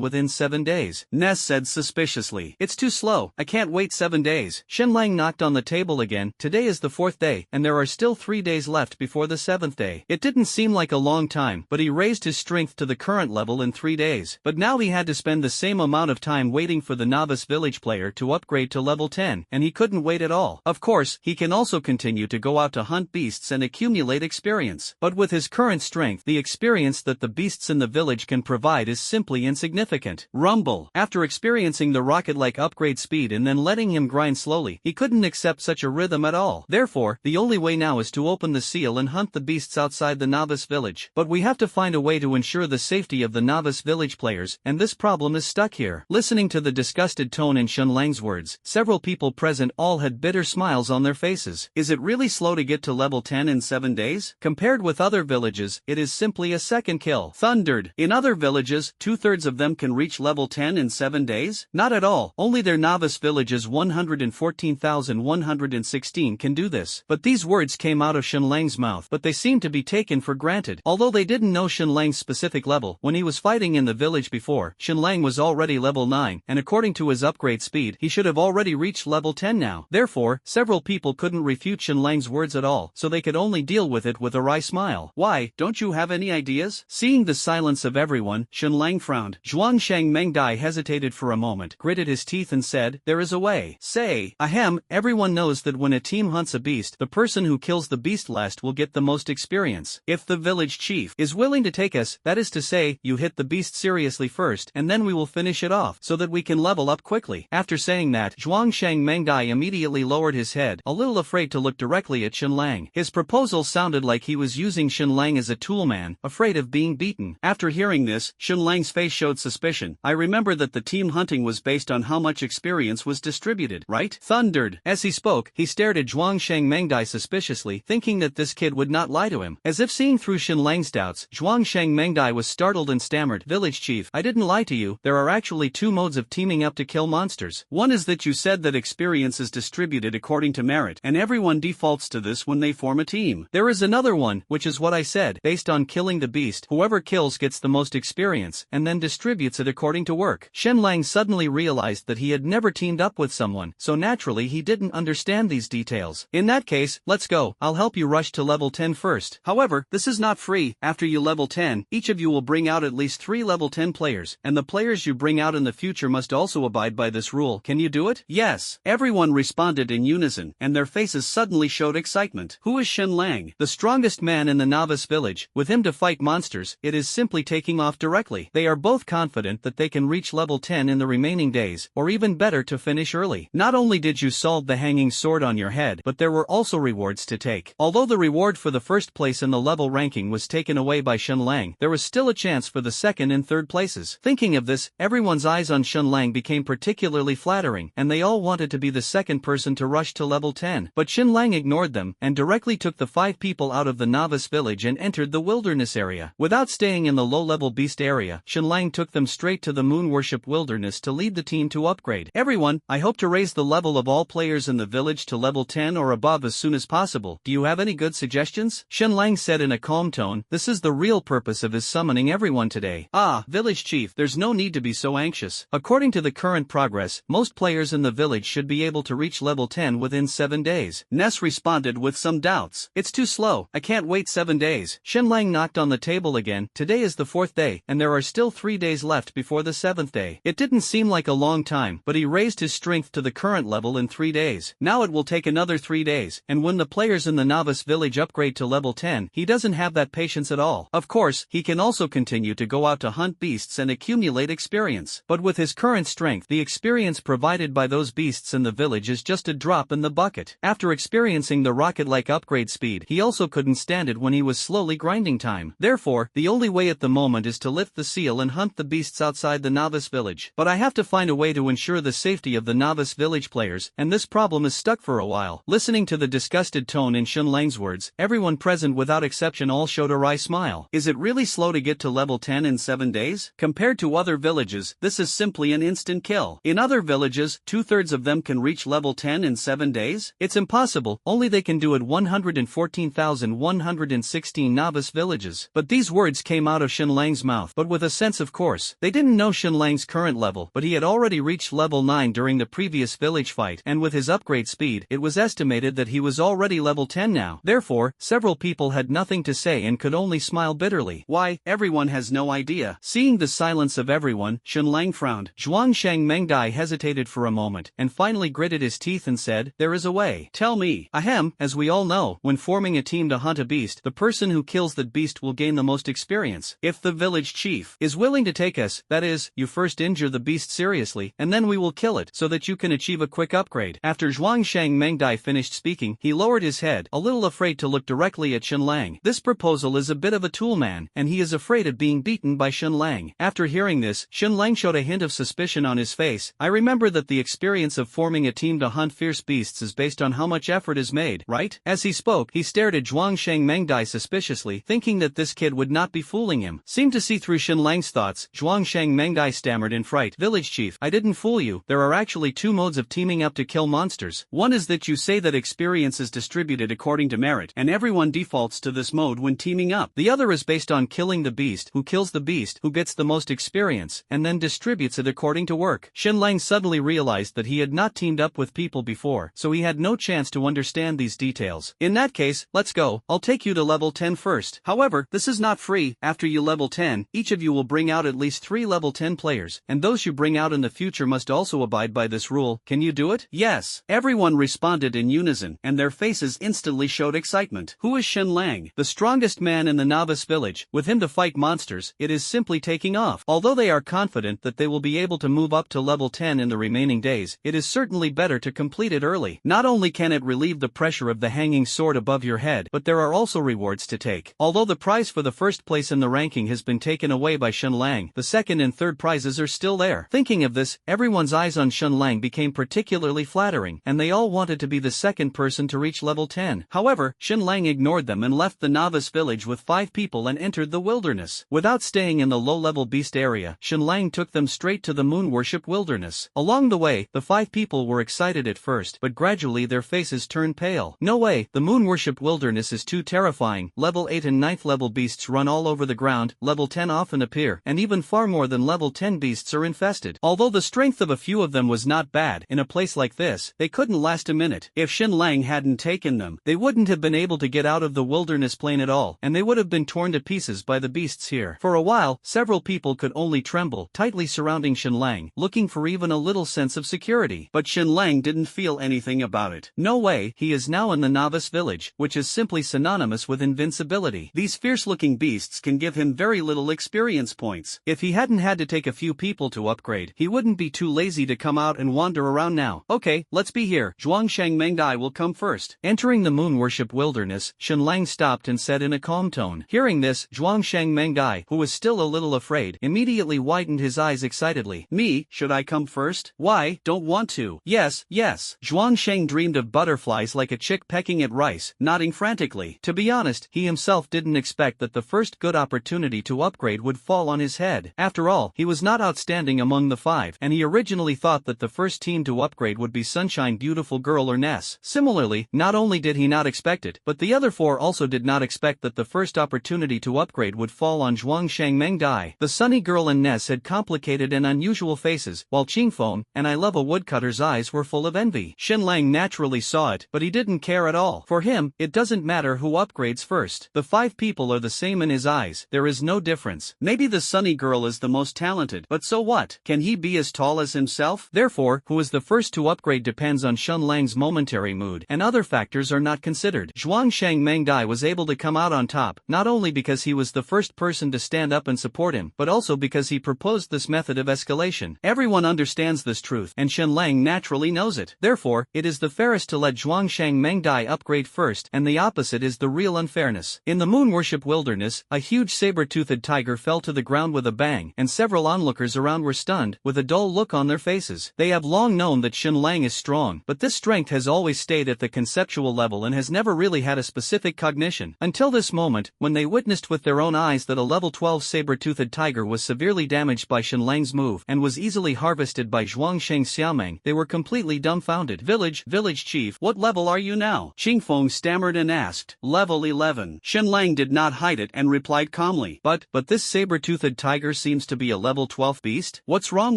within 7 days. Ness said suspiciously. It's too slow. I can't wait 7 days. Shenlang knocked on the table again. Today is the 4th day, and there are still 3 days left before the 7th day. It didn't seem like a long time, but he raised his strength to the current level in 3 days. But now he had to spend the same amount of time waiting for the novice village player to upgrade to level 10, and he couldn't wait at all. Of course, he can also continue to go out to hunt beasts and accumulate experience. But with his current strength, the experience that the beasts in the village can provide is simply insignificant. Rumble. After experiencing the rocket-like upgrade speed and then letting him grind slowly, he couldn't accept such a rhythm at all. Therefore, the only way now is to open the seal and hunt the beasts outside the novice village. But we have to find a way to ensure the safety of the novice village players, and this problem is stuck here. Listening to the disgusted tone in Shenlang's words, several people present all had bitter smiles on their faces. Is it really slow to get to level 10 in 7 days? Compared with other villages, it is simply a second kill. Thundered. In other villages, 2/3 of them can reach level 10 in 7 days? Not at all. Only their novice villages 114,116 can do this. But these words came out of Shenlang's mouth, but they seemed to be taken for granted. Although they didn't know Shenlang's specific level, when he was fighting in the village before, Shenlang was already level 9, and according to his upgrade speed, he should have already reached level 10 now. Therefore, several people couldn't refute Shenlang's words at all, so they could only deal with it with a wry smile. Why, don't you have any ideas? Seeing the silence of everyone, Shenlang frowned. Zhuangsheng Mengdai hesitated for a moment, gritted his teeth and said, there is a way. Say, ahem, everyone knows that when a team hunts a beast, the person who kills the beast last will get the most experience. If the village chief is willing to take us, that is to say, you hit the beast seriously first, and then we will finish it off, so that we can level up quickly. After saying that, Zhuangsheng Mengdai immediately lowered his head, a little afraid to look directly at Shenlang. His proposal sounded like he was using Shenlang as a toolman, afraid of being beaten. After hearing this, Shenlang's face showed suspicion. I remember that the team hunting was based on how much experience was distributed, right? Thundered. As he spoke, he stared at Zhuangsheng Mengdai suspiciously, thinking that this kid would not lie to him. As if seeing through Shenlang's doubts, Zhuangsheng Mengdai was startled and stammered, Village chief, I didn't lie to you. There are actually 2 modes of teaming up to kill monsters. One is that you said that experience is distributed according to merit, and everyone defaults to this when they form a team. There is another one, which is what I said, based on killing the beast, whoever kills gets the most experience, and then distributes it according to work. Shenlang suddenly realized that he had never teamed up with someone, so naturally he didn't understand these details. In that case, let's go. I'll help you rush to level 10 first. However, this is not free. After you level 10, each of you will bring out at least 3 level 10 players, and the players you bring out in the future must also abide by this rule. Can you do it? Yes. Everyone responded in unison, and their faces suddenly showed excitement. Who is Shenlang? The strongest man in the novice village. With him to fight monsters, it is simply taking off directly. They are both confident that they can reach level 10 in the remaining days, or even better to finish early. Not only did you solve the hanging sword on your head, but there were also rewards to take. Although the reward for the first place in the level ranking was taken away by Shenlang, there was still a chance for the second and third places. Thinking of this, everyone's eyes on Shenlang became particularly particularly flattering, and they all wanted to be the second person to rush to level 10. But Xinlang ignored them, and directly took the 5 people out of the novice village and entered the wilderness area. Without staying in the low-level beast area, Xinlang took them straight to the moon worship wilderness to lead the team to upgrade. Everyone, I hope to raise the level of all players in the village to level 10 or above as soon as possible. Do you have any good suggestions? Xinlang said in a calm tone. This is the real purpose of his summoning everyone today. Ah, village chief, there's no need to be so anxious. According to the current progress, most players in the village should be able to reach level 10 within 7 days. Ness responded with some doubts. It's too slow, I can't wait 7 days. Xinlang knocked on the table again. Today is the 4th day, and there are still 3 days left before the 7th day. It didn't seem like a long time, but he raised his strength to the current level in 3 days. Now it will take another 3 days, and when the players in the novice village upgrade to level 10, he doesn't have that patience at all. Of course, he can also continue to go out to hunt beasts and accumulate experience. But with his current strength, the experience provided by those beasts in the village is just a drop in the bucket. After experiencing the rocket-like upgrade speed, he also couldn't stand it when he was slowly grinding time. Therefore, the only way at the moment is to lift the seal and hunt the beasts outside the novice village. But I have to find a way to ensure the safety of the novice village players, and this problem is stuck for a while. Listening to the disgusted tone in Xinlang's words, everyone present without exception all showed a wry smile. Is it really slow to get to level 10 in 7 days? Compared to other villages, this is simply an instant kill. In other villages, 2/3 of them can reach level 10 in 7 days? It's impossible, only they can do it 114,116 novice villages. But these words came out of Xinlang's mouth, but with a sense of course. They didn't know Xinlang's current level, but he had already reached level 9 during the previous village fight, and with his upgrade speed, it was estimated that he was already level 10 now. Therefore, several people had nothing to say and could only smile bitterly. Why, everyone has no idea. Seeing the silence of everyone, Xinlang frowned. Zhuangsheng Mengdai hesitated for a moment, and finally gritted his teeth and said, there is a way. Tell me. Ahem, as we all know, when forming a team to hunt a beast, the person who kills that beast will gain the most experience. If the village chief is willing to take us, that is, you first injure the beast seriously, and then we will kill it, so that you can achieve a quick upgrade. After Zhuangsheng Mengdai finished speaking, he lowered his head, a little afraid to look directly at Xinlang. This proposal is a bit of a tool man, and he is afraid of being beaten by Xinlang. After hearing this, Xinlang showed a hint of suspicion on his face. I remember that the experience of forming a team to hunt fierce beasts is based on how much effort is made, right? As he spoke, he stared at Zhuangsheng Mengdai suspiciously, thinking that this kid would not be fooling him. Seemed to see through Xinlang's thoughts, Zhuangsheng Mengdai stammered in fright. Village chief, I didn't fool you. There are actually 2 modes of teaming up to kill monsters. One is that you say that experience is distributed according to merit, and everyone defaults to this mode when teaming up. The other is based on killing the beast, who kills the beast, who gets the most experience, and then distributes it according to work. Xinlang suddenly realized that he had not teamed up with people before, so he had no chance to understand these details. In that case, let's go. I'll take you to level 10 first. However, this is not free. After you level 10, each of you will bring out at least 3 level 10 players, and those you bring out in the future must also abide by this rule. Can you do it? Yes. Everyone responded in unison, and their faces instantly showed excitement. Who is Xinlang? The strongest man in the novice village. With him to fight monsters, it is simply taking off. Although they are confident that they will be able to move up to level 10 in the remaining days, it is certainly better to complete it early. Not only can it relieve the pressure of the hanging sword above your head, but there are also rewards to take. Although the prize for the first place in the ranking has been taken away by Xinlang, the second and third prizes are still there. Thinking of this, everyone's eyes on Xinlang became particularly flattering, and they all wanted to be the second person to reach level 10. However, Xinlang ignored them and left the novice village with 5 people and entered the wilderness. Without staying in the low-level beast area, Xinlang took them straight to the moon worship wilderness. Along the way, the 5 people were excited at first, but gradually their faces turned pale. No way, the moon worship wilderness is too terrifying. Level 8 and 9th level beasts run all over the ground, level 10 often appear, and even far more than level 10 beasts are infested. Although the strength of a few of them was not bad, in a place like this, they couldn't last a minute. If Xinlang hadn't taken them, they wouldn't have been able to get out of the wilderness plain at all, and they would have been torn to pieces by the beasts here. For a while, several people could only tremble, tightly surrounding Xinlang, looking for even a little sense of security. But Xinlang didn't feel anything about it. No way, he is now in the novice village, which is simply synonymous with invincibility. These fierce-looking beasts can give him very little experience points. If he hadn't had to take a few people to upgrade, he wouldn't be too lazy to come out and wander around now. Okay, let's be here. Zhuangsheng Mengdai will come first. Entering the moon worship wilderness, Xinlang stopped and said in a calm tone. Hearing this, Zhuangsheng Mengdai, who was still a little afraid, immediately widened his eyes excitedly. Me, should I come first? Why, don't want to. Yes, yes. Zhuangsheng dreamed of butterflies like a chick pecking at rice, nodding frantically. To be honest, he himself didn't expect that the first good opportunity to upgrade would fall on his head. After all, he was not outstanding among the 5, and he originally thought that the first team to upgrade would be Sunshine Beautiful Girl or Ness. Similarly, not only did he not expect it, but the other 4 also did not expect that the first opportunity to upgrade would fall on Zhuangsheng Mengdai. The Sunny Girl and Ness had complicated and unusual faces, while Qingfeng and I Love a Woodcutter's eyes were full of envy. Xinlang naturally saw it, but he didn't care at all. For him, it doesn't matter who upgrades first. The 5 people are the same in his eyes. There is no difference. Maybe the Sunny Girl is the most talented, but so what? Can he be as tall as himself? Therefore, who is the first to upgrade depends on Xinlang's momentary mood, and other factors are not considered. Zhuangsheng Mengdai was able to come out on top, not only because he was the first person to stand up and support him, but also because he proposed this method of escalation. Everyone understands this truth, and Xinlang naturally knows it. Therefore, it is the fairest to let Zhuangsheng Mengdai upgrade first, and the opposite is the real unfairness. In the moon worship wilderness, a huge saber-toothed tiger fell to the ground with a bang, and several onlookers around were stunned, with a dull look on their faces. They have long known that Xinlang is strong, but this strength has always stayed at the conceptual level and has never really had a specific cognition. Until this moment, when they witnessed with their own eyes that a level 12 saber-toothed tiger was severely damaged by Xinlang's move and was easily harvested by Zhuangsheng Xiaomeng, they were completely dumbfounded. Village chief, what level are you now? Qingfeng stammered and asked. Level 11. Xinlang did not hide it and replied calmly. But this saber-toothed tiger seems to be a level 12 beast? What's wrong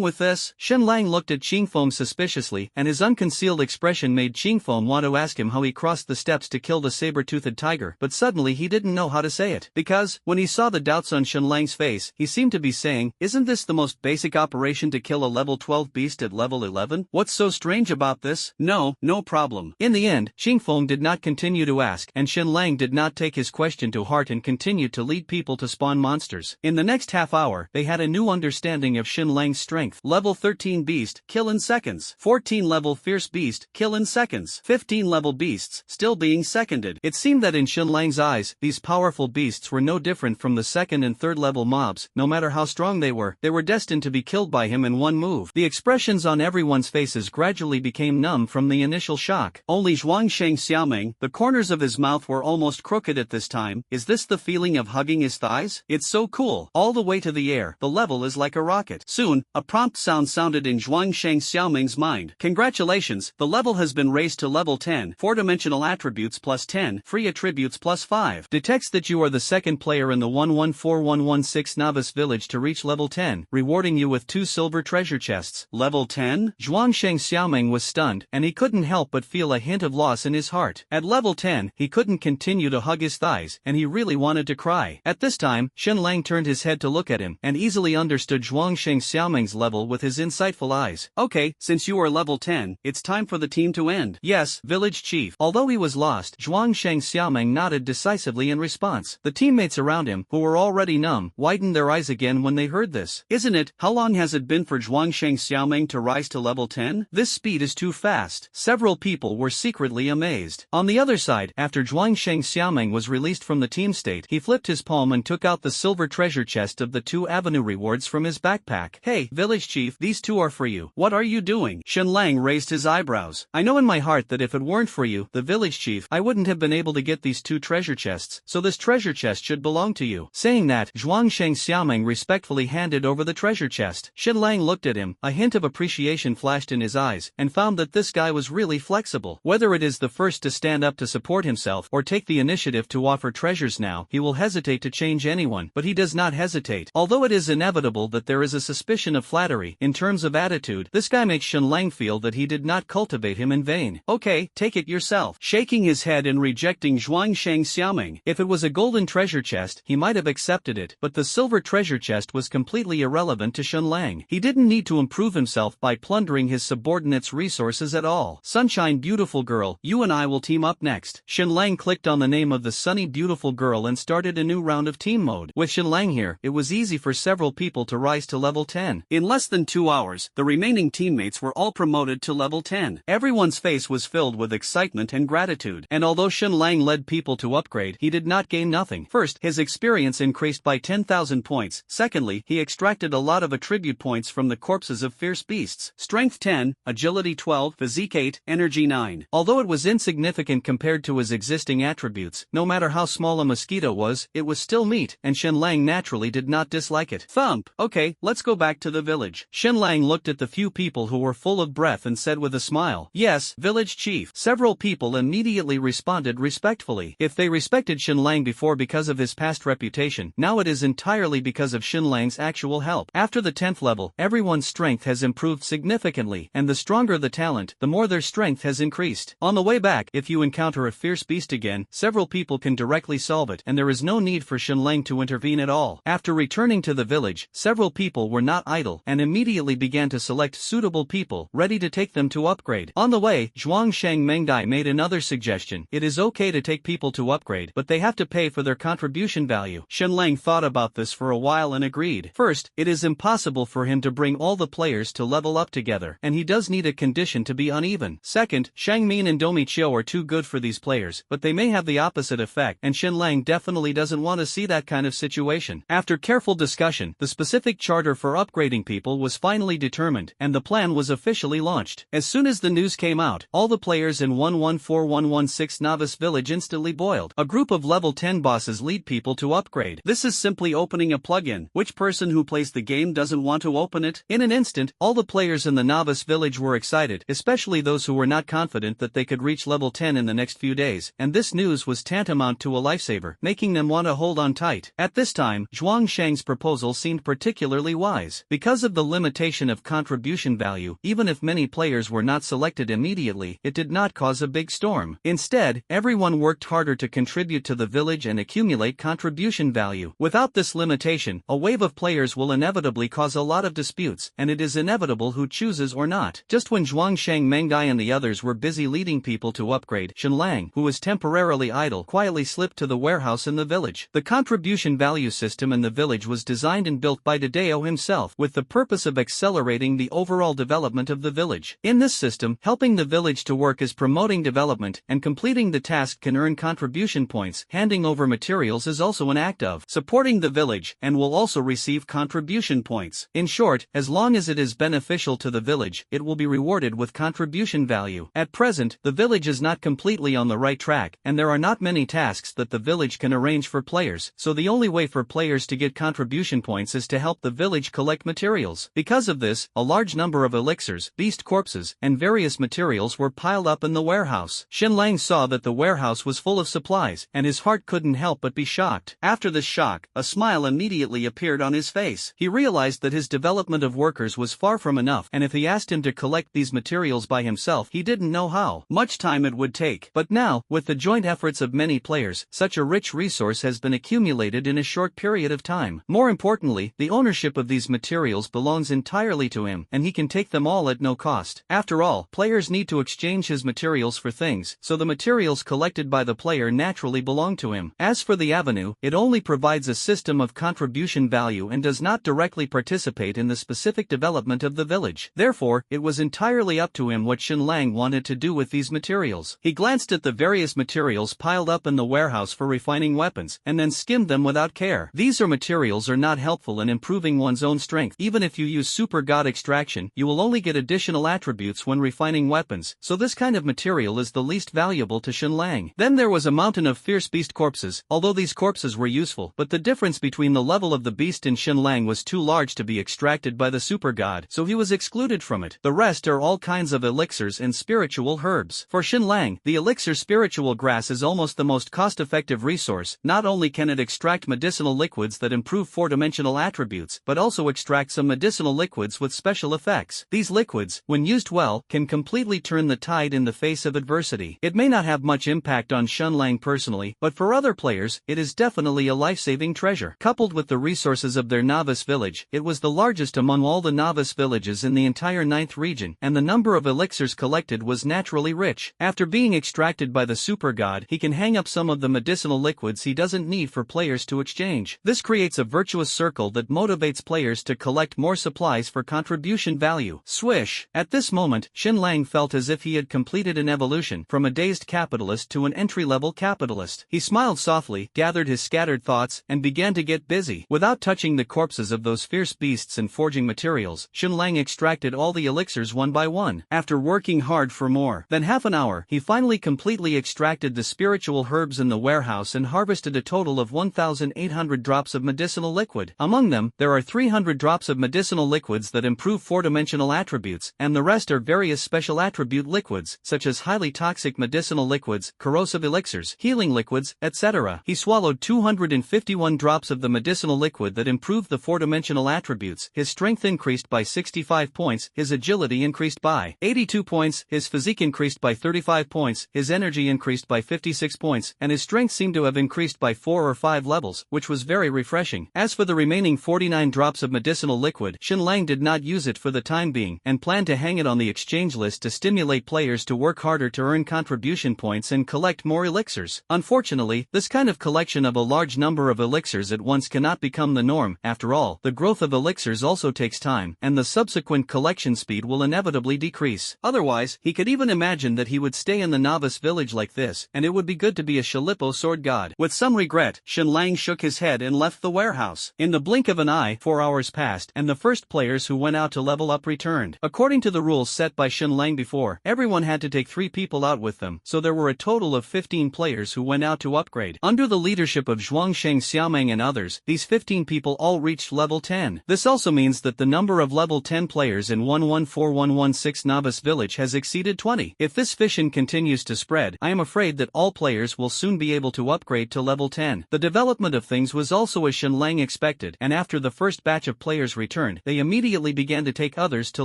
with this? Xinlang looked at Qingfeng suspiciously, and his unconcealed expression made Qingfeng want to ask him how he crossed the steps to kill the saber-toothed tiger, but suddenly he didn't know how to say it. Because, when he saw the doubts on Xinlang's face, he seemed to be saying, isn't this the most basic operation to kill a level 12 beast at level 11? What's so strange about this? No problem. In the end, Qingfeng did not continue to ask, and Xinlang did not take his question to heart and continued to lead people to spawn monsters. In the next half hour, they had a new understanding of Xinlang's strength. Level 13 beast, kill in seconds. 14 level fierce beast, kill in seconds. 15 level beasts, still being seconded. It seemed that in Xinlang's eyes, these powerful beasts were no different from the 2nd and 3rd level mobs. No matter how strong they were destined to be killed by him in one move. The expressions on everyone's faces gradually became numb from the initial shock. Only Zhuangsheng Xiaomeng, the corners of his mouth were almost crooked at this time. Is this the feeling of hugging his thighs? It's so cool. All the way to the air, the level is like a rocket. Soon, a prompt sound sounded in Zhuangsheng Xiaomeng's mind. Congratulations, the level has been raised to level 10. 4-dimensional attributes plus 10, free attributes plus 5. Detects that you are the 2nd player in the 114116 novice village to reach level 10, rewarding you with 2 silver treasure chests. Level 10? Zhuangsheng Xiaomeng was stunned, and he couldn't help but feel a hint of loss in his heart. At level 10, he couldn't continue to hug his thighs, and he really wanted to cry. At this time, Xinlang turned his head to look at him, and easily understood Zhuangsheng Xiaomeng's level with his insightful eyes. Okay, since you are level 10, it's time for the team to end. Yes, village chief. Although he was lost, Zhuangsheng Xiaomeng nodded decisively in response. The teammates around him, who were already numb, widened their eyes again when they heard this. Isn't it? How long has it been for Zhuangsheng Xiaomeng to rise to level 10? This speed is too fast. Several people were secretly amazed. On the other side, after Zhuangsheng Xiaomeng was released from the team state, he flipped his palm and took out the silver treasure chest of the 2 avenue rewards from his backpack. Hey, village chief, these 2 are for you. What are you doing? Xinlang raised his eyebrows. I know in my heart that if it weren't for you, the village chief, I wouldn't have been able to get these 2 treasure chests, so this treasure chest should belong to you. Saying that, Zhuangsheng Xiaomeng respectfully handed over the treasure chest. Xinlang looked at him, a hint of appreciation flashed in his eyes, and found that this guy was really flexible. Whether it is the first to stand up to support himself or take the initiative to offer treasures now, he will hesitate to change anyone, but he does not hesitate. Although it is inevitable that there is a suspicion of flattery, in terms of attitude, this guy makes Xinlang feel that he did not cultivate him in vain. Okay, take it yourself. Shaking his head and rejecting Zhuangsheng Xiaomeng. If it was a golden treasure chest, he might have accepted it, but the silver treasure chest was completely irrelevant to Xinlang. He didn't need to improve himself by plundering his subordinates' resources at all. Sunshine Beautiful Girl, you and I will team up next. Xinlang clicked on the name of the Sunny Beautiful Girl and started a new round of team mode. With Xinlang here, it was easy for several people to rise to level 10. In less than 2 hours, the remaining teammates were all promoted to level 10. Everyone's face was filled with excitement and gratitude. And although Xinlang led people to upgrade, he did not gain nothing. First, his experience increased by 10,000 points. Secondly, he extracted a lot of attribute points from the corpses races of fierce beasts. Strength 10, Agility 12, Physique 8, Energy 9. Although it was insignificant compared to his existing attributes, no matter how small a mosquito was, it was still meat, and Shenlang naturally did not dislike it. Thump! Okay, let's go back to the village. Shenlang looked at the few people who were full of breath and said with a smile, "Yes, village chief." Several people immediately responded respectfully. If they respected Shenlang before because of his past reputation, now it is entirely because of Shenlang's actual help. After the 10th level, everyone's strength has improved significantly, and the stronger the talent, the more their strength has increased. On the way back, if you encounter a fierce beast again, several people can directly solve it, and there is no need for Shenlang to intervene at all. After returning to the village, several people were not idle, and immediately began to select suitable people, ready to take them to upgrade. On the way, Zhuangsheng Mengdai made another suggestion. It is okay to take people to upgrade, but they have to pay for their contribution value. Shenlang thought about this for a while and agreed. First, it is impossible for him to bring all the players to level up together, and he does need a condition to be uneven. Second, Shangmin and Domichio are too good for these players, but they may have the opposite effect, and Shenlang definitely doesn't want to see that kind of situation. After careful discussion, the specific charter for upgrading people was finally determined, and the plan was officially launched. As soon as the news came out, all the players in 114116 Novice Village instantly boiled. A group of level 10 bosses lead people to upgrade. This is simply opening a plugin. Which person who plays the game doesn't want to open it? In an instant, all the players in the Novice Village were excited, especially those who were not confident that they could reach level 10 in the next few days, and this news was tantamount to a lifesaver, making them want to hold on tight. At this time, Zhuangsheng's proposal seemed particularly wise. Because of the limitation of contribution value, even if many players were not selected immediately, it did not cause a big storm. Instead, everyone worked harder to contribute to the village and accumulate contribution value. Without this limitation, a wave of players will inevitably cause a lot of disputes, and it is inevitable who chooses or not. Just when Zhuangsheng Mengdai and the others were busy leading people to upgrade, Shenlang, who was temporarily idle, quietly slipped to the warehouse in the village. The contribution value system in the village was designed and built by Dedeo himself, with the purpose of accelerating the overall development of the village. In this system, helping the village to work is promoting development, and completing the task can earn contribution points. Handing over materials is also an act of supporting the village, and will also receive contribution points. In short, as long as it is beneficial to the village, it will be rewarded with contribution value. At present, the village is not completely on the right track, and there are not many tasks that the village can arrange for players, so the only way for players to get contribution points is to help the village collect materials. Because of this, a large number of elixirs, beast corpses, and various materials were piled up in the warehouse. Shenlang saw that the warehouse was full of supplies, and his heart couldn't help but be shocked. After this shock, a smile immediately appeared on his face. He realized that his development of workers was far from enough, and if he asked him to collect these materials by himself, he didn't know how much time it would take. But now, with the joint efforts of many players, such a rich resource has been accumulated in a short period of time. More importantly, the ownership of these materials belongs entirely to him, and he can take them all at no cost. After all, players need to exchange his materials for things, so the materials collected by the player naturally belong to him. As for the avenue, it only provides a system of contribution value and does not directly participate in the specific development of the village. Therefore, it was entirely up to him what Shenlang wanted to do with these materials. He glanced at the various materials piled up in the warehouse for refining weapons, and then skimmed them without care. These materials are not helpful in improving one's own strength. Even if you use Super God Extraction, you will only get additional attributes when refining weapons, so this kind of material is the least valuable to Shenlang. Then there was a mountain of fierce beast corpses. Although these corpses were useful, but the difference between the level of the beast in Shenlang was too large to be extracted by the super god, so he was excluded from it. The rest are all kinds of elixirs and spiritual herbs. For Shenlang, the elixir spiritual grass is almost the most cost-effective resource. Not only can it extract medicinal liquids that improve four-dimensional attributes, but also extract some medicinal liquids with special effects. These liquids, when used well, can completely turn the tide in the face of adversity. It may not have much impact on Shenlang personally, but for other players, it is definitely a life-saving treasure. Coupled with the resources of their novice village, it was the largest among all the novice villages in the entire 9th region, and the number of elixirs collected was naturally rich. After being extracted by the super god, he can hang up some of the medicinal liquids he doesn't need for players to exchange. This creates a virtuous circle that motivates players to collect more supplies for contribution value. Swish! At this moment, Shenlang felt as if he had completed an evolution from a dazed capitalist to an entry-level capitalist. He smiled softly, gathered his scattered thoughts, and began to get busy. Without touching the corpses of those fierce beasts and forging materials, materials, Xin Lang extracted all the elixirs one by one. After working hard for more than half an hour, he finally completely extracted the spiritual herbs in the warehouse and harvested a total of 1,800 drops of medicinal liquid. Among them, there are 300 drops of medicinal liquids that improve four-dimensional attributes, and the rest are various special attribute liquids, such as highly toxic medicinal liquids, corrosive elixirs, healing liquids, etc. He swallowed 251 drops of the medicinal liquid that improved the four-dimensional attributes. His strength increased by 65 points, his agility increased by 82 points, his physique increased by 35 points, his energy increased by 56 points, and his strength seemed to have increased by 4 or 5 levels, which was very refreshing. As for the remaining 49 drops of medicinal liquid, Xin Lang did not use it for the time being, and planned to hang it on the exchange list to stimulate players to work harder to earn contribution points and collect more elixirs. Unfortunately, this kind of collection of a large number of elixirs at once cannot become the norm. After all, the growth of elixirs also takes time, and the subsequent collection speed will inevitably decrease. Otherwise, he could even imagine that he would stay in the novice village like this, and it would be good to be a Shalipo sword god. With some regret, Xin Lang shook his head and left the warehouse. In the blink of an eye, 4 hours passed, and the first players who went out to level up returned. According to the rules set by Xin Lang before, everyone had to take 3 people out with them, so there were a total of 15 players who went out to upgrade. Under the leadership of Zhuangsheng Xiaomeng and others, these 15 people all reached level 10. This also means that the number of level 10 players in 114116 Novice Village has exceeded 20. If this fission continues to spread, I am afraid that all players will soon be able to upgrade to level 10. The development of things was also as Xin Lang expected, and after the first batch of players returned, they immediately began to take others to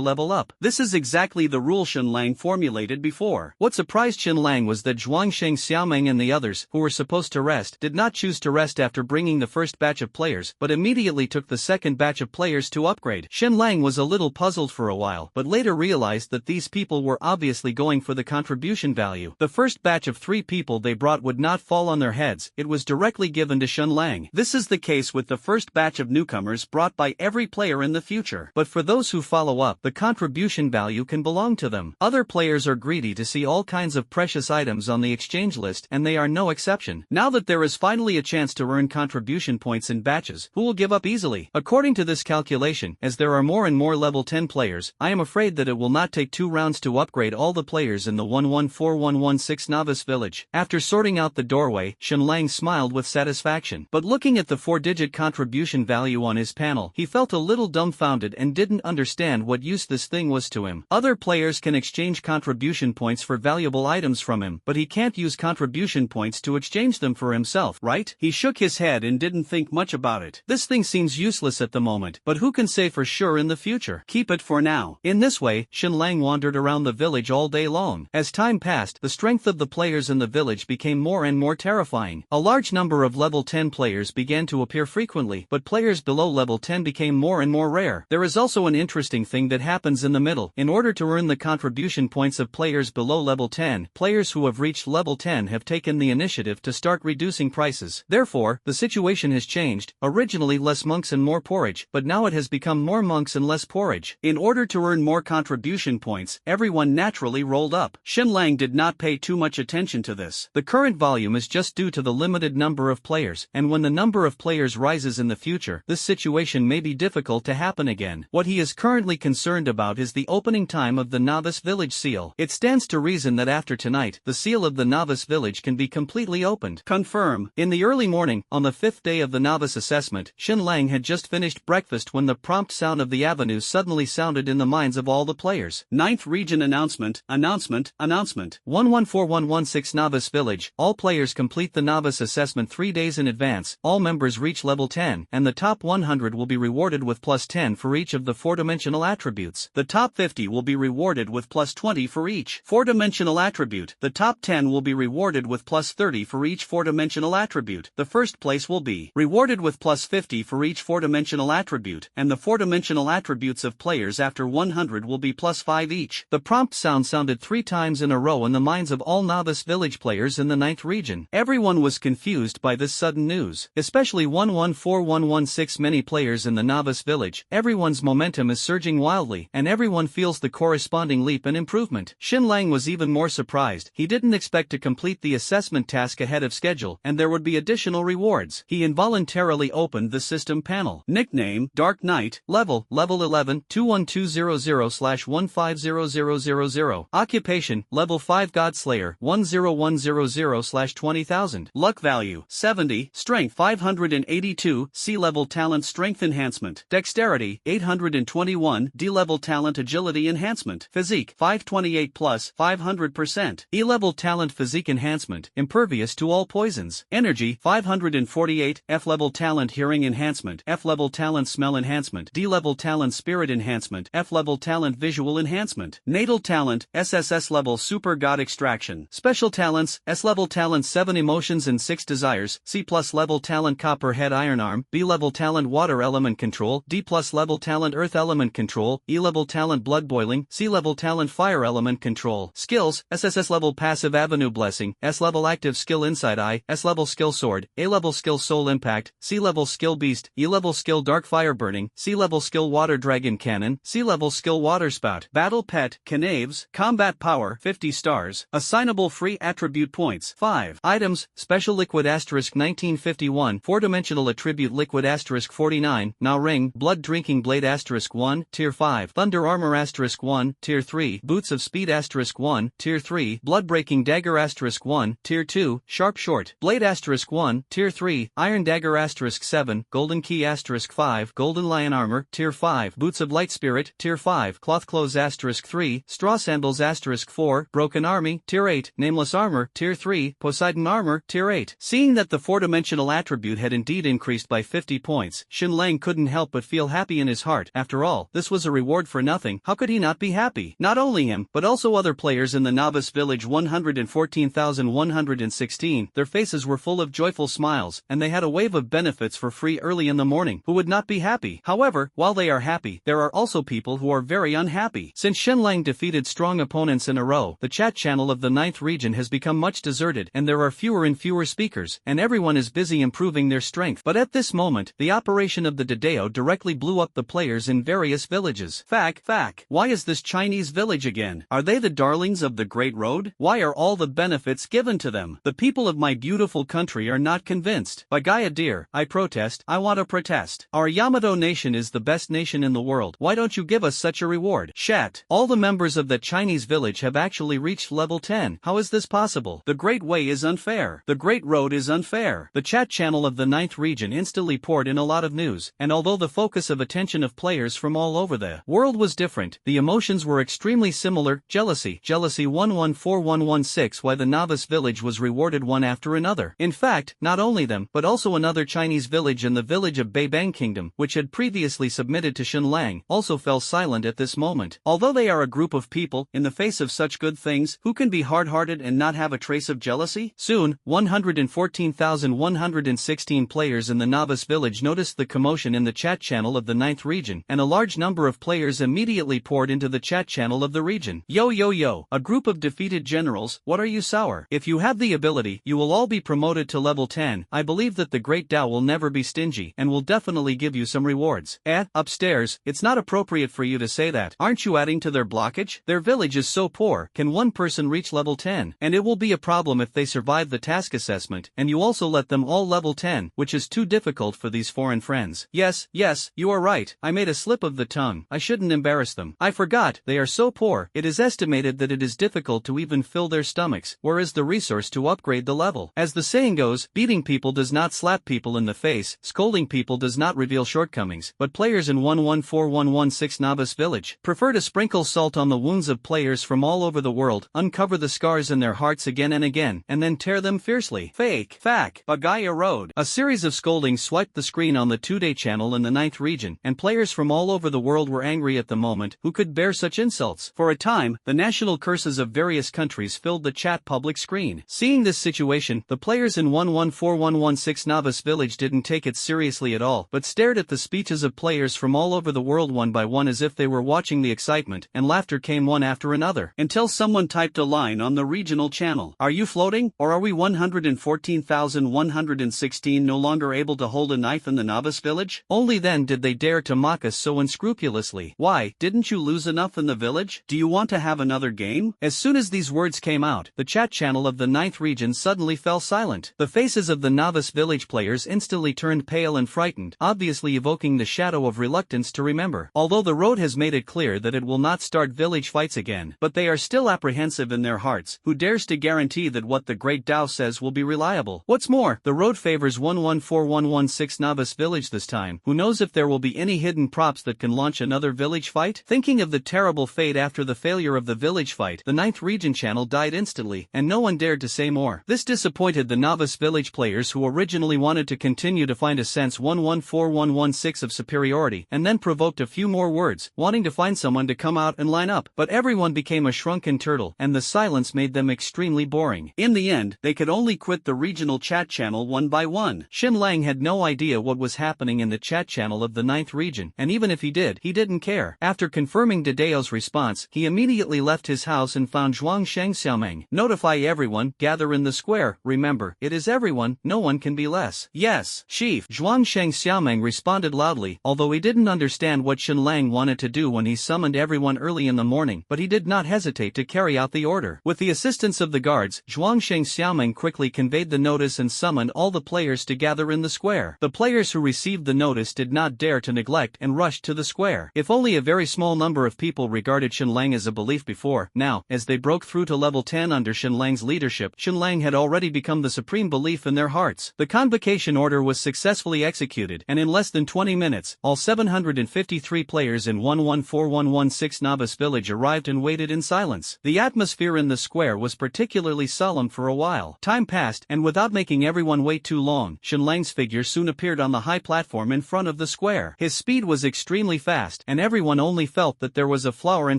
level up. This is exactly the rule Xin Lang formulated before. What surprised Xin Lang was that Zhuangsheng Xiaomeng and the others, who were supposed to rest, did not choose to rest after bringing the first batch of players, but immediately took the second batch of players to upgrade. Xin Lang was a little puzzled for a while, but later realized that these people were obviously going for the contribution value. The first batch of 3 people they brought would not fall on their heads, it was directly given to Xin Lang. This is the case with the first batch of newcomers brought by every player in the future. But for those who follow up, the contribution value can belong to them. Other players are greedy to see all kinds of precious items on the exchange list, and they are no exception. Now that there is finally a chance to earn contribution points in batches, who will give up easily? According to this calculation, as there are more and more level 10 players, I am afraid that it will not take 2 rounds to upgrade all the players in the 114116 Novice Village. After sorting out the doorway, Xin Lang smiled with satisfaction. But looking at the 4-digit contribution value on his panel, he felt a little dumbfounded and didn't understand what use this thing was to him. Other players can exchange contribution points for valuable items from him, but he can't use contribution points to exchange them for himself, right? He shook his head and didn't think much about it. This thing seems useless at the moment, but who can say for sure in the future? Keep it for now. In this way, Xin Lang wandered around the village all day long. As time passed, the strength of the players in the village became more and more terrifying. A large number of level 10 players began to appear frequently, but players below level 10 became more and more rare. There is also an interesting thing that happens in the middle. In order to earn the contribution points of players below level 10, players who have reached level 10 have taken the initiative to start reducing prices. Therefore, the situation has changed. Originally less monks and more porridge, but now it has become more monks and less porridge. In order to earn more contribution points, everyone naturally rolled up. Xin Lang did not pay too much attention to this. The current volume is just due to the limited number of players, and when the number of players rises in the future, this situation may be difficult to happen again. What he is currently concerned about is the opening time of the Novice Village seal. It stands to reason that after tonight, the seal of the Novice Village can be completely opened. Confirm. In the early morning, on the 5th day of the Novice Assessment, Xin Lang had just finished breakfast when the prompt sound of the avenue suddenly sounded in the minds of all the players. 9th Region Announcement, Announcement, Announcement. 114116 Novice Village. All players complete the Novice Assessment 3 days in advance, all members reach level 10, and the top 100 will be rewarded with plus 10 for each of the 4-dimensional attributes. The top 50 will be rewarded with plus 20 for each 4-dimensional attribute. The top 10 will be rewarded with plus 30 for each 4-dimensional attribute. The first place will be rewarded with plus 50 for each 4-dimensional attribute, and the 4-dimensional attributes of players after 100 will be plus 5 each. The prompt sound sounded 3 times in a row in the minds of all Novice Village players in the 9th region. Everyone was confused by this sudden news, especially 114116. Many players in the Novice Village. Everyone's momentum is surging wildly, and everyone feels the corresponding leap and improvement. Xin Lang was even more surprised. He didn't expect to complete the assessment task ahead of schedule, and there would be additional rewards. He involuntarily opened the system panel. Nickname, Dark Knight. Level level 11, 21200/150000. Occupation, level 5 Godslayer, 10100/20,000. Luck value, 70, strength 582, C-level talent strength enhancement. Dexterity, 821, D-level talent agility enhancement. Physique, 528 plus, 500%. E-level talent physique enhancement, impervious to all poisons. Energy, 548, F-level talent hearing enhancement. F-level talent smell enhancement. D-level talent spirit enhancement. F-level talent visual enhancement. Natal talent, SSS-level super god extraction. Special talents, S-level talent 7 emotions and 6 desires. C+ level talent copper head iron arm. B-level talent water element control. D+ level talent earth element control. E-level talent blood boiling. C-level talent fire element control. Skills, SSS-level passive avenue blessing. S-level active skill inside eye. S-level skill sword. A-level skill soul impact. C-level skill beast. E-level skill dark fire burning. C-level skill water dragon cannon. C-level skill water spout. Battle pet, Knaves. Combat power, 50 stars. Assignable free attribute points, 5. Items, special liquid asterisk 1951. 4-dimensional attribute liquid asterisk 49. Now ring, blood drinking blade asterisk 1, tier 5. Thunder armor asterisk 1, tier 3. Boots of speed asterisk 1, tier 3. Blood breaking dagger asterisk 1, tier 2. Sharp short blade asterisk 1, tier 3. Iron dagger asterisk 7. Golden key asterisk 5. Golden lion armor, tier 5. Boots of light spirit, tier 5. Cloth clothes asterisk 3. Straw sandals asterisk 4. Broken army, tier 8. Nameless armor, tier 3. Poseidon armor, tier 8. Seeing that the 4-dimensional attribute had indeed increased by 50 points, Xin Lang couldn't help but feel happy in his heart. After all, this was a reward for nothing. How could he not be happy? Not only him, but also other players in the novice village 114,116. Their faces were full of joyful smiles, and they had a wave of benefits for free early in the morning. Who would not be happy? However, while they are happy, there are also people who are very unhappy. Since Xin Lang defeated strong opponents in a row, the chat channel of the 9th region has become much deserted, and there are fewer and fewer speakers, and everyone is busy improving their strength. But at this moment, the operation of the Dideo directly blew up the players in various villages. Fact. Why is this Chinese village again? Are they the darlings of the Great Road? Why are all the benefits given to them? The people of my beautiful country are not convinced. Bagaya dear, I protest, I want to protest. Our Yamato nation is the best nation in the world. Why don't you give us such a reward? Shat. All the members of that Chinese village have actually reached level 10. How is this possible? The Great Way is unfair. The Great Road is unfair. The chat channel of the 9th region instantly poured in a lot of news, and although the focus of attention of players from all over the world was different, the emotions were extremely similar. Jealousy 114116. Why the novice village was rewarded one after another. In fact, not only them, but also another Chinese village and the village of Beibang Kingdom, which had previously submitted to Xin Lang, also fell silent at this moment. Although they are a group of people, in the face of such good things, who can be hard-hearted and not have a trace of jealousy? Soon, 114,116 players in the novice village noticed the commotion in the chat channel of the 9th region, and a large number of players immediately poured into the chat channel of the region. Yo, a group of defeated generals, what are you sour? If you have the ability, you will all be promoted to level 10. I believe that the Great Tao will never be stingy, and will definitely give you some rewards. Upstairs, it's not appropriate for you to say that. Aren't you adding to their blockage? Their village is so poor, can one person reach level 10? And it will be a problem if they survive the task assessment, and you also let them all level 10, which is too difficult for these foreign friends. Yes, you are right, I made a slip of the tongue, I shouldn't embarrass them. I forgot, they are so poor, it is estimated that it is difficult to even fill their stomachs. Where is the resource to upgrade the level? As the saying goes, beating people does not slap people in the face, scolding people does not reveal shortcomings, but players in 114116 Novice Village prefer to sprinkle salt on the wounds of players from all over the world, uncover the scars in their hearts again and again, and then tear them fiercely. Fact. Bagaya Road. A series of scoldings swiped the screen on the 2-day channel in the 9th region, and players from all over the world were angry at the moment. Who could bear such insults? For a time, the national curses of various countries filled the chat public screen. Seeing this situation, the players in 114116 Novice Village didn't take it seriously at all, but stared at the speeches of players from all over the world one by one as if they were watching the excitement, and laughter came one after another, until someone typed a line on the regional channel. Are you floating, or are we 114,116 no longer able to hold a knife in the Novice Village? Only then did they dare to mock us so unscrupulously. Why, didn't you lose enough in the village? Do you want to have another game? As soon as these words came out, the chat channel of the 9th region suddenly fell silent. The faces of the Novice Village players instantly turned pale and frightened, obviously evoking the shadow of reluctance reluctance to remember. Although the road has made it clear that it will not start village fights again, but they are still apprehensive in their hearts. Who dares to guarantee that what the Great Tao says will be reliable? What's more, the road favors 114116 Novice Village this time. Who knows if there will be any hidden props that can launch another village fight? Thinking of the terrible fate after the failure of the village fight, the 9th region channel died instantly, and no one dared to say more. This disappointed the Novice Village players who originally wanted to continue to find a sense 114116 of superiority, and then provoked a few more words, wanting to find someone to come out and line up. But everyone became a shrunken turtle, and the silence made them extremely boring. In the end, they could only quit the regional chat channel one by one. Xin Lang had no idea what was happening in the chat channel of the 9th region, and even if he did, he didn't care. After confirming Dedeo's response, he immediately left his house and found Zhuangsheng Xiaomeng. Notify everyone, gather in the square. Remember, it is everyone, no one can be less. Yes, chief. Zhuangsheng Xiaomeng responded loudly, although he didn't understand what Xin Lang wanted to do when he summoned everyone early in the morning, but he did not hesitate to carry out the order. With the assistance of the guards, Zhuangsheng Xiaomeng quickly conveyed the notice and summoned all the players to gather in the square. The players who received the notice did not dare to neglect and rushed to the square. If only a very small number of people regarded Xin Lang as a belief before, now, as they broke through to level 10 under Xin Lang's leadership, Xin Lang had already become the supreme belief in their hearts. The convocation order was successfully executed, and in less than 20 minutes, all 753 players in 114116 Novice Village arrived and waited in silence. The atmosphere in the square was particularly solemn for a while. Time passed, and without making everyone wait too long, Xin Lang's figure soon appeared on the high platform in front of the square. His speed was extremely fast, and everyone only felt that there was a flower in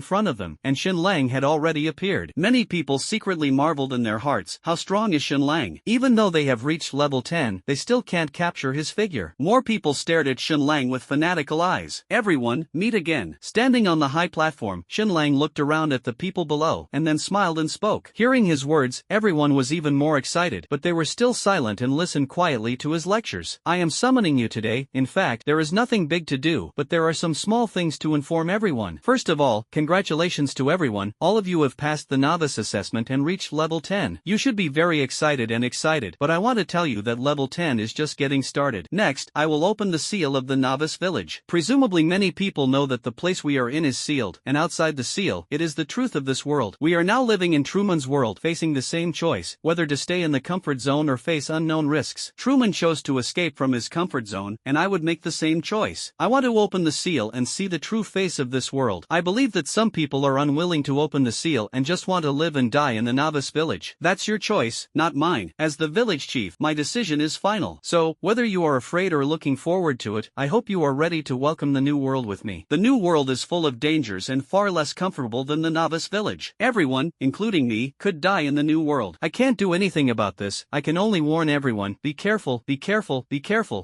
front of them, and Xin Lang had already appeared. Many people secretly marveled in their hearts, how strong is Xin Lang? Even though they have reached level 10, they still can't capture his figure. More people stared at Xin Lang with fanatical eyes. Everyone, meet again. Standing on the high platform, Xin Lang looked around at the people below, and then smiled and spoke. Hearing his words, everyone was even more excited, but they were still silent and listened quietly to his lectures. I am summoning you today. In fact, there is nothing big to do, but there are some small things to inform everyone. First of all, congratulations to everyone. All of you have passed the novice assessment and reached level 10. You should be very excited, but I want to tell you that level 10 is just getting started. Next, I will open the seal of the novice village. Presumably many people know that the place we are in is sealed, and outside the seal, it is the truth of this world. We are now living in Truman's world, facing the same choice, whether to stay in the comfort zone or face unknown risks. Truman chose to escape from his comfort zone, and I would make the same choice. I want to open the seal and see the true face of this world. I believe that some people are unwilling to open the seal and just want to live and die in the novice village. That's your choice, not mine. As the village chief, my decision is final. So, whether you are afraid or looking forward to it, I hope you are ready to welcome the new world with me. The new world is full of dangers and far less comfortable than the novice village. Everyone, including me, could die in the new world. I can't do anything about this. I can only warn everyone, be careful,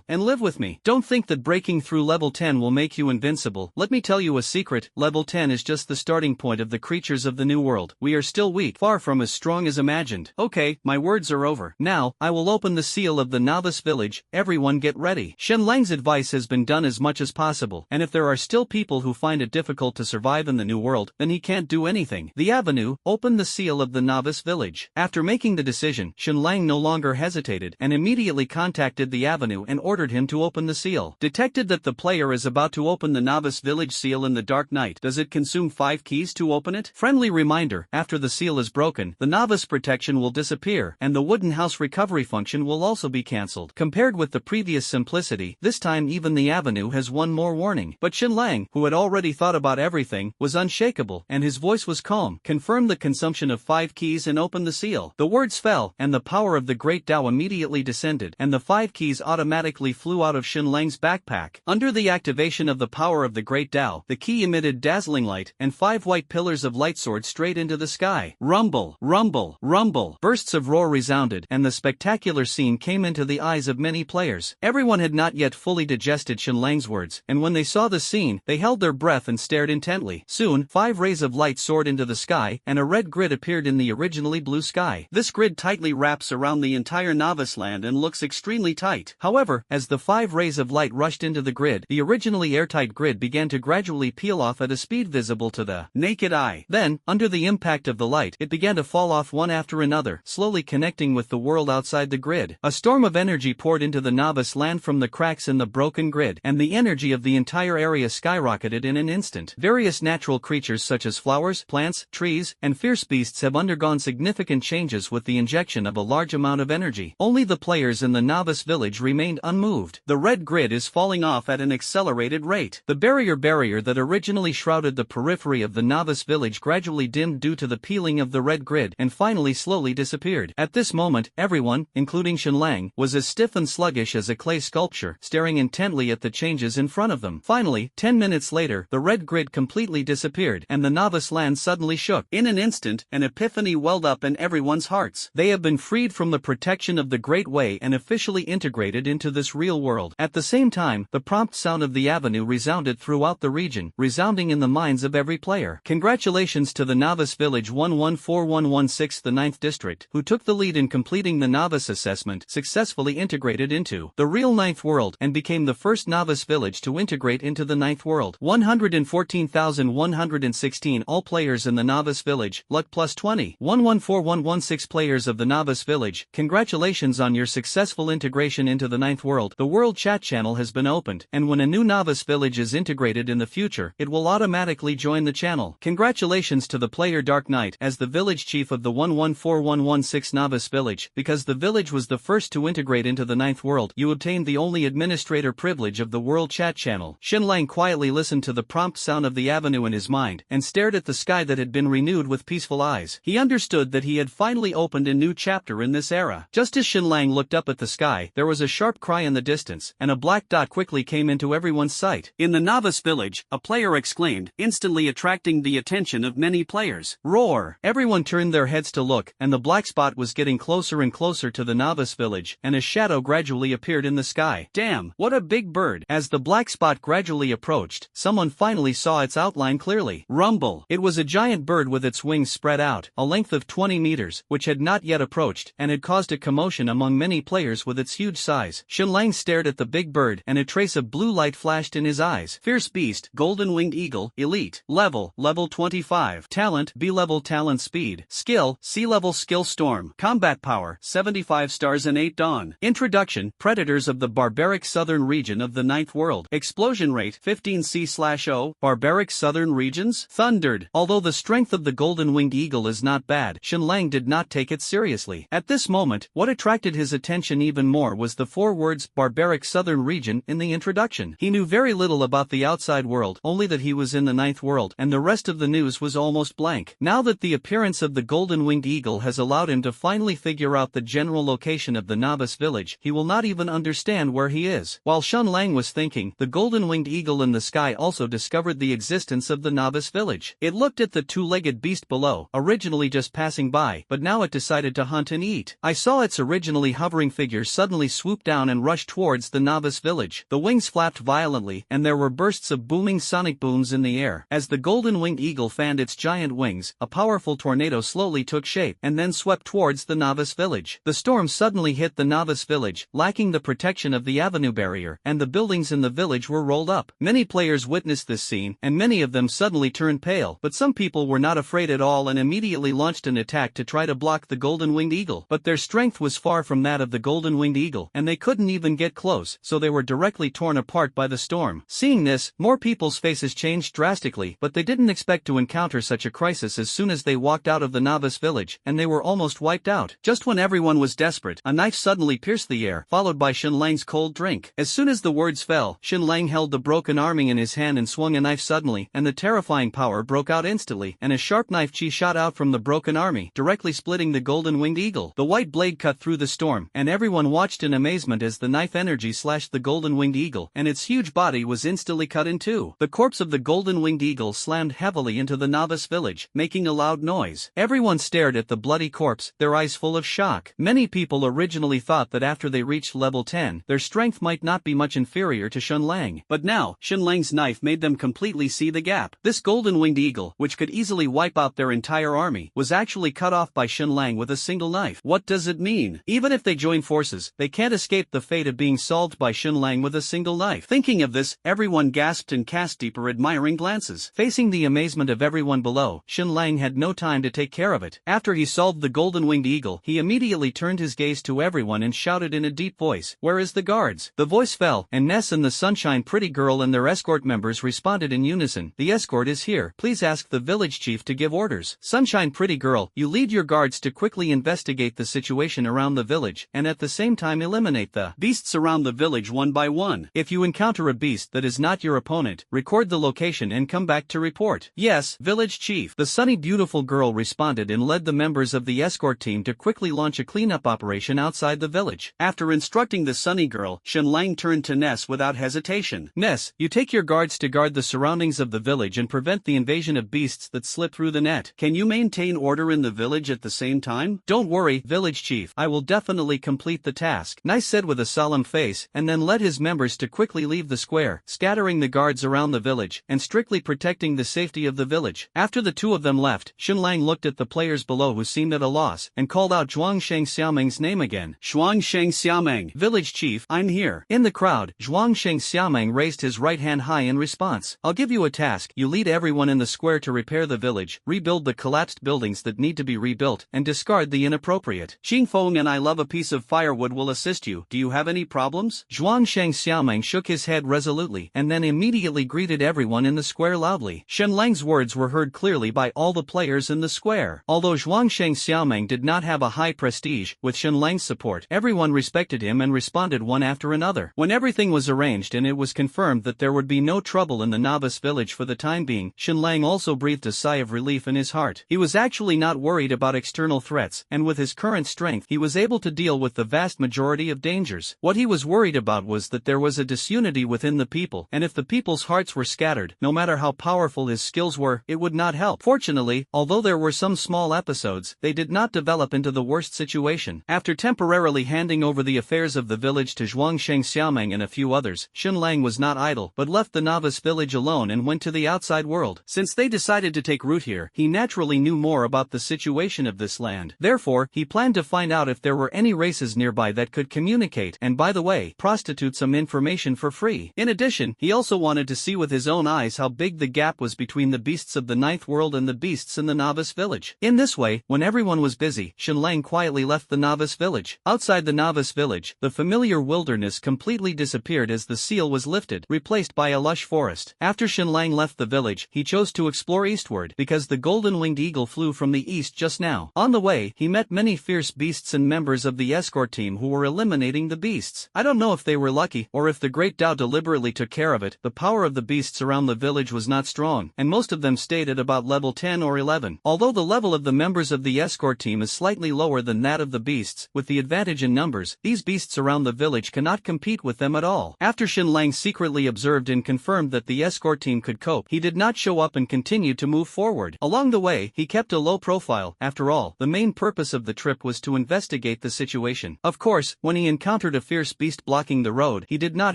and live with me. Don't think that breaking through level 10 will make you invincible. Let me tell you a secret, level 10 is just the starting point of the creatures of the new world. We are still weak, far from as strong as imagined. Okay, my words are over. Now, I will open the seal of the novice village. Everyone get ready. Xin Lang's advice has been done as much as possible, and if there are still people who find it difficult to survive in the new world, then he can't do anything. The Avenue, open the seal of the novice village. After making the decision, Xin Lang no longer hesitated, and immediately contacted the Avenue and ordered him to open the seal. Detected that the player is about to open the novice village seal in the dark night. Does it consume 5 keys to open it? Friendly reminder, after the seal is broken, the novice protection will disappear, and the wooden house recovery function will also be cancelled. Compared with the previous simplicity, this time even the Avenue has one more warning. But Xin Lang, who had already thought about everything, was unshakable, and his voice was calm. Confirm the consumption of 5 keys and open the seal. The words fell, and the power of the Great Tao immediately descended, and the 5 keys automatically flew out of Xin Lang's backpack. Under the activation of the power of the Great Tao, the key emitted dazzling light, and 5 white pillars of light soared straight into the sky. Rumble, rumble, rumble. Bursts of roar resounded, and the spectacular scene came into the eyes of many players. Everyone had not yet fully digested Xin Lang's words, and when they saw the scene, they held their breath and stared intently. Soon, 5 rays of light soared into the sky, and a red grid appeared in the originally blue sky. This grid tightly wraps around the entire novice land and looks extremely tight. However, as the 5 rays of light rushed into the grid, the originally airtight grid began to gradually peel off at a speed visible to the naked eye. Then, under the impact of the light, it began to fall off one after another, slowly connecting with the world outside the grid. A storm of energy poured into the novice land from the cracks in the broken grid, and the energy of the entire area skyrocketed in an instant. Various natural creatures such as flowers, plants, trees, and fierce beasts have undergone significant changes with the injection of a large amount of energy. Only the players in the novice village remained unmoved. The red grid is falling off at an accelerated rate. The barrier that originally shrouded the periphery of the novice village gradually dimmed due to the peeling of the red grid and finally slowly disappeared. At this moment, everyone, including Shenlang, was as stiff and sluggish as a clay sculpture, staring intently at the changes in front of them. Finally, 10 minutes later, the red grid completely disappeared and the novice land suddenly shook. In an instant, an epiphany welled up in everyone's hearts. They have been freed from the protection of the Great Way and officially integrated into this real world. At the same time, the prompt sound of the avenue resounded throughout the region, resounding in the minds of every player. Congratulations to the Novice Village 114116, the 9th District, who took the lead in completing the novice assessment, successfully integrated into the real 9th world, and became the first novice village to integrate into the 9th world. 114,116 all players in the novice village, luck plus 20. 114116 players of the novice village, congratulations on your successful integration into the 9th world. The world chat channel has been opened, and when a new novice village is integrated in the future, it will automatically join the channel. Congratulations to the player Dark Knight as the village chief of the 114116 novice village. Because the village was the first to integrate into the 9th world, you obtained the only administrator privilege of the world chat channel. Shenlang quietly listened to the prompt sound of the avenue in his mind, and stared at the sky that had been renewed with peaceful eyes. He understood that he had finally opened a new chapter in this era. Just as Shenlang looked up at the sky, there was a sharp cry in the distance, and a black dot quickly came into everyone's sight. In the novice village, a player exclaimed, instantly attracting the attention of many players. Roar! Everyone turned their heads to look, and the black spot was getting closer and closer to the novice village, and a shadow gradually appeared in the sky. Damn, what a big bird! As the black spot gradually approached, someone finally saw its outline clearly. Rumble! It was a giant bird with its wings spread out, a length of 20 meters, which had not yet approached, and had caused a commotion among many players with its huge size. Shenlang stared at the big bird, and a trace of blue light flashed in his eyes. Fierce beast, golden winged eagle, elite, level 25, talent, B-level talent, speed, skill, C-level skill, storm, combat power, 75 stars and 8 dawn. Introduction, predators of the barbaric southern region of the 9th world. Explosion rate, 15C/0, barbaric southern regions, thundered. Although the strength of the golden winged eagle is not bad, Shenlang did not take it seriously. At this moment, what attracted his attention even more was the 4 words, barbaric southern region, in the introduction. He knew very little about the outside world, only that he was in the 9th world, and the rest of the news was almost blank. Now that the appearance of the golden winged eagle has allowed him to finally figure out the general location of the novice village, he will not even understand where he is. While Shenlang was thinking, the golden winged eagle in the sky also discovered the existence of the novice village. It looked at the two-legged beast below, originally just passing by, but now it decided to hunt and eat. I saw its originally hovering figure suddenly swoop down and rush towards the novice village. The wings flapped violently, and there were bursts of booming sonic booms in the air. As the golden winged eagle fanned its giant wings, a powerful tornado slowly took shape, and then swept towards the novice village. The storm suddenly hit the novice village, lacking the protection of the avenue barrier, and the buildings in the village were rolled up. Many players witnessed this scene, and many of them suddenly turned pale, but some people were not afraid at all and immediately launched an attack to try to block the golden winged eagle. But their strength was far from that of the golden winged eagle, and they couldn't even get close, so they were directly torn apart by the storm. Seeing this, more people's faces changed drastically, but they didn't expect to encounter such a crisis as soon as they walked out of the novice village, and they were almost wiped out. Just when everyone was desperate, a knife suddenly pierced the air, followed by Shenlang's cold drink. As soon as the words fell, Shenlang held the broken arming in his hand and swung a knife suddenly, and the terrifying power broke out instantly, and a sharp knife chi shot out from the broken army, directly splitting the golden winged eagle. The white blade cut through the storm, and everyone watched in amazement as the knife energy slashed the golden winged eagle, and its huge body was instantly cut in two. The corpse of the golden winged eagle slammed heavily into the novice village, making a loud noise. Everyone stared at the bloody corpse, their eyes full of shock. Many people originally thought that after they reached level 10, their strength might not be much inferior to Shenlang. But now, Shenlang's knife made them completely see the gap. This golden winged eagle, which could easily wipe out their entire army, was actually cut off by Shenlang with a single knife. What does it mean? Even if they join forces, they can't escape the fate of being solved by Shenlang with a single knife. Thinking of this, everyone gasped and cast deeper admiring glances. Facing the amazement of everyone below, Shenlang had no time to take care of it. After he solved the golden winged eagle, he immediately turned his gaze to everyone and shouted in a deep voice, "Where is the guards?" The voice fell, and Ness and the sun Sunshine Pretty Girl and their escort members responded in unison. The escort is here. Please ask the village chief to give orders. Sunshine Pretty Girl, you lead your guards to quickly investigate the situation around the village and at the same time eliminate the beasts around the village one by one. If you encounter a beast that is not your opponent, record the location and come back to report. Yes, village chief. The sunny beautiful girl responded and led the members of the escort team to quickly launch a cleanup operation outside the village. After instructing the sunny girl, Shenlang turned to Ness without hesitation. Ness, you take your guards to guard the surroundings of the village and prevent the invasion of beasts that slip through the net. Can you maintain order in the village at the same time? Don't worry, village chief, I will definitely complete the task. Ness said with a solemn face, and then led his members to quickly leave the square, scattering the guards around the village, and strictly protecting the safety of the village. After the two of them left, Shenlang looked at the players below who seemed at a loss, and called out Zhuang Sheng Xiaomeng's name again. Zhuang Sheng Xiaomeng, village chief, I'm here. In the crowd, Zhuang Sheng Xiaomeng raised his right hand high in response. I'll give you a task. You lead everyone in the square to repair the village, rebuild the collapsed buildings that need to be rebuilt, and discard the inappropriate. Xing Feng and I love a piece of firewood will assist you. Do you have any problems? Zhuang Sheng Xiaomeng shook his head resolutely and then immediately greeted everyone in the square loudly. Shenlang's words were heard clearly by all the players in the square. Although Zhuang Sheng Xiaomeng did not have a high prestige, with Shenlang's support, everyone respected him and responded one after another. When everything was arranged and it was confirmed that there would be no trouble in the novice village for the time being, Shenlang also breathed a sigh of relief in his heart. He was actually not worried about external threats, and with his current strength he was able to deal with the vast majority of dangers. What he was worried about was that there was a disunity within the people, and if the people's hearts were scattered, no matter how powerful his skills were, it would not help. Fortunately, although there were some small episodes, they did not develop into the worst situation. After temporarily handing over the affairs of the village to Zhuang Sheng Xiaomeng and a few others, Shenlang was not idle, but left the novice village alone and went to the outside world. Since they decided to take root here, he naturally knew more about the situation of this land. Therefore, he planned to find out if there were any races nearby that could communicate and, by the way, prostitute some information for free. In addition, he also wanted to see with his own eyes how big the gap was between the beasts of the ninth world and the beasts in the novice village. In this way, when everyone was busy, Shenlang quietly left the novice village. Outside the novice village, the familiar wilderness completely disappeared as the seal was lifted, replaced by a lush forest. After Shenlang left the village, he chose to explore eastward, because the golden-winged eagle flew from the east just now. On the way, he met many fierce beasts and members of the escort team who were eliminating the beasts. I don't know if they were lucky, or if the Great Tao deliberately took care of it. The power of the beasts around the village was not strong, and most of them stayed at about level 10 or 11. Although the level of the members of the escort team is slightly lower than that of the beasts, with the advantage in numbers, these beasts around the village cannot compete with them at all. After Shenlang secretly observed and confirmed that the escort team could cope, he did not show up and continued to move forward. Along the way, he kept a low profile. After all, the main purpose of the trip was to investigate the situation. Of course, when he encountered a fierce beast blocking the road, he did not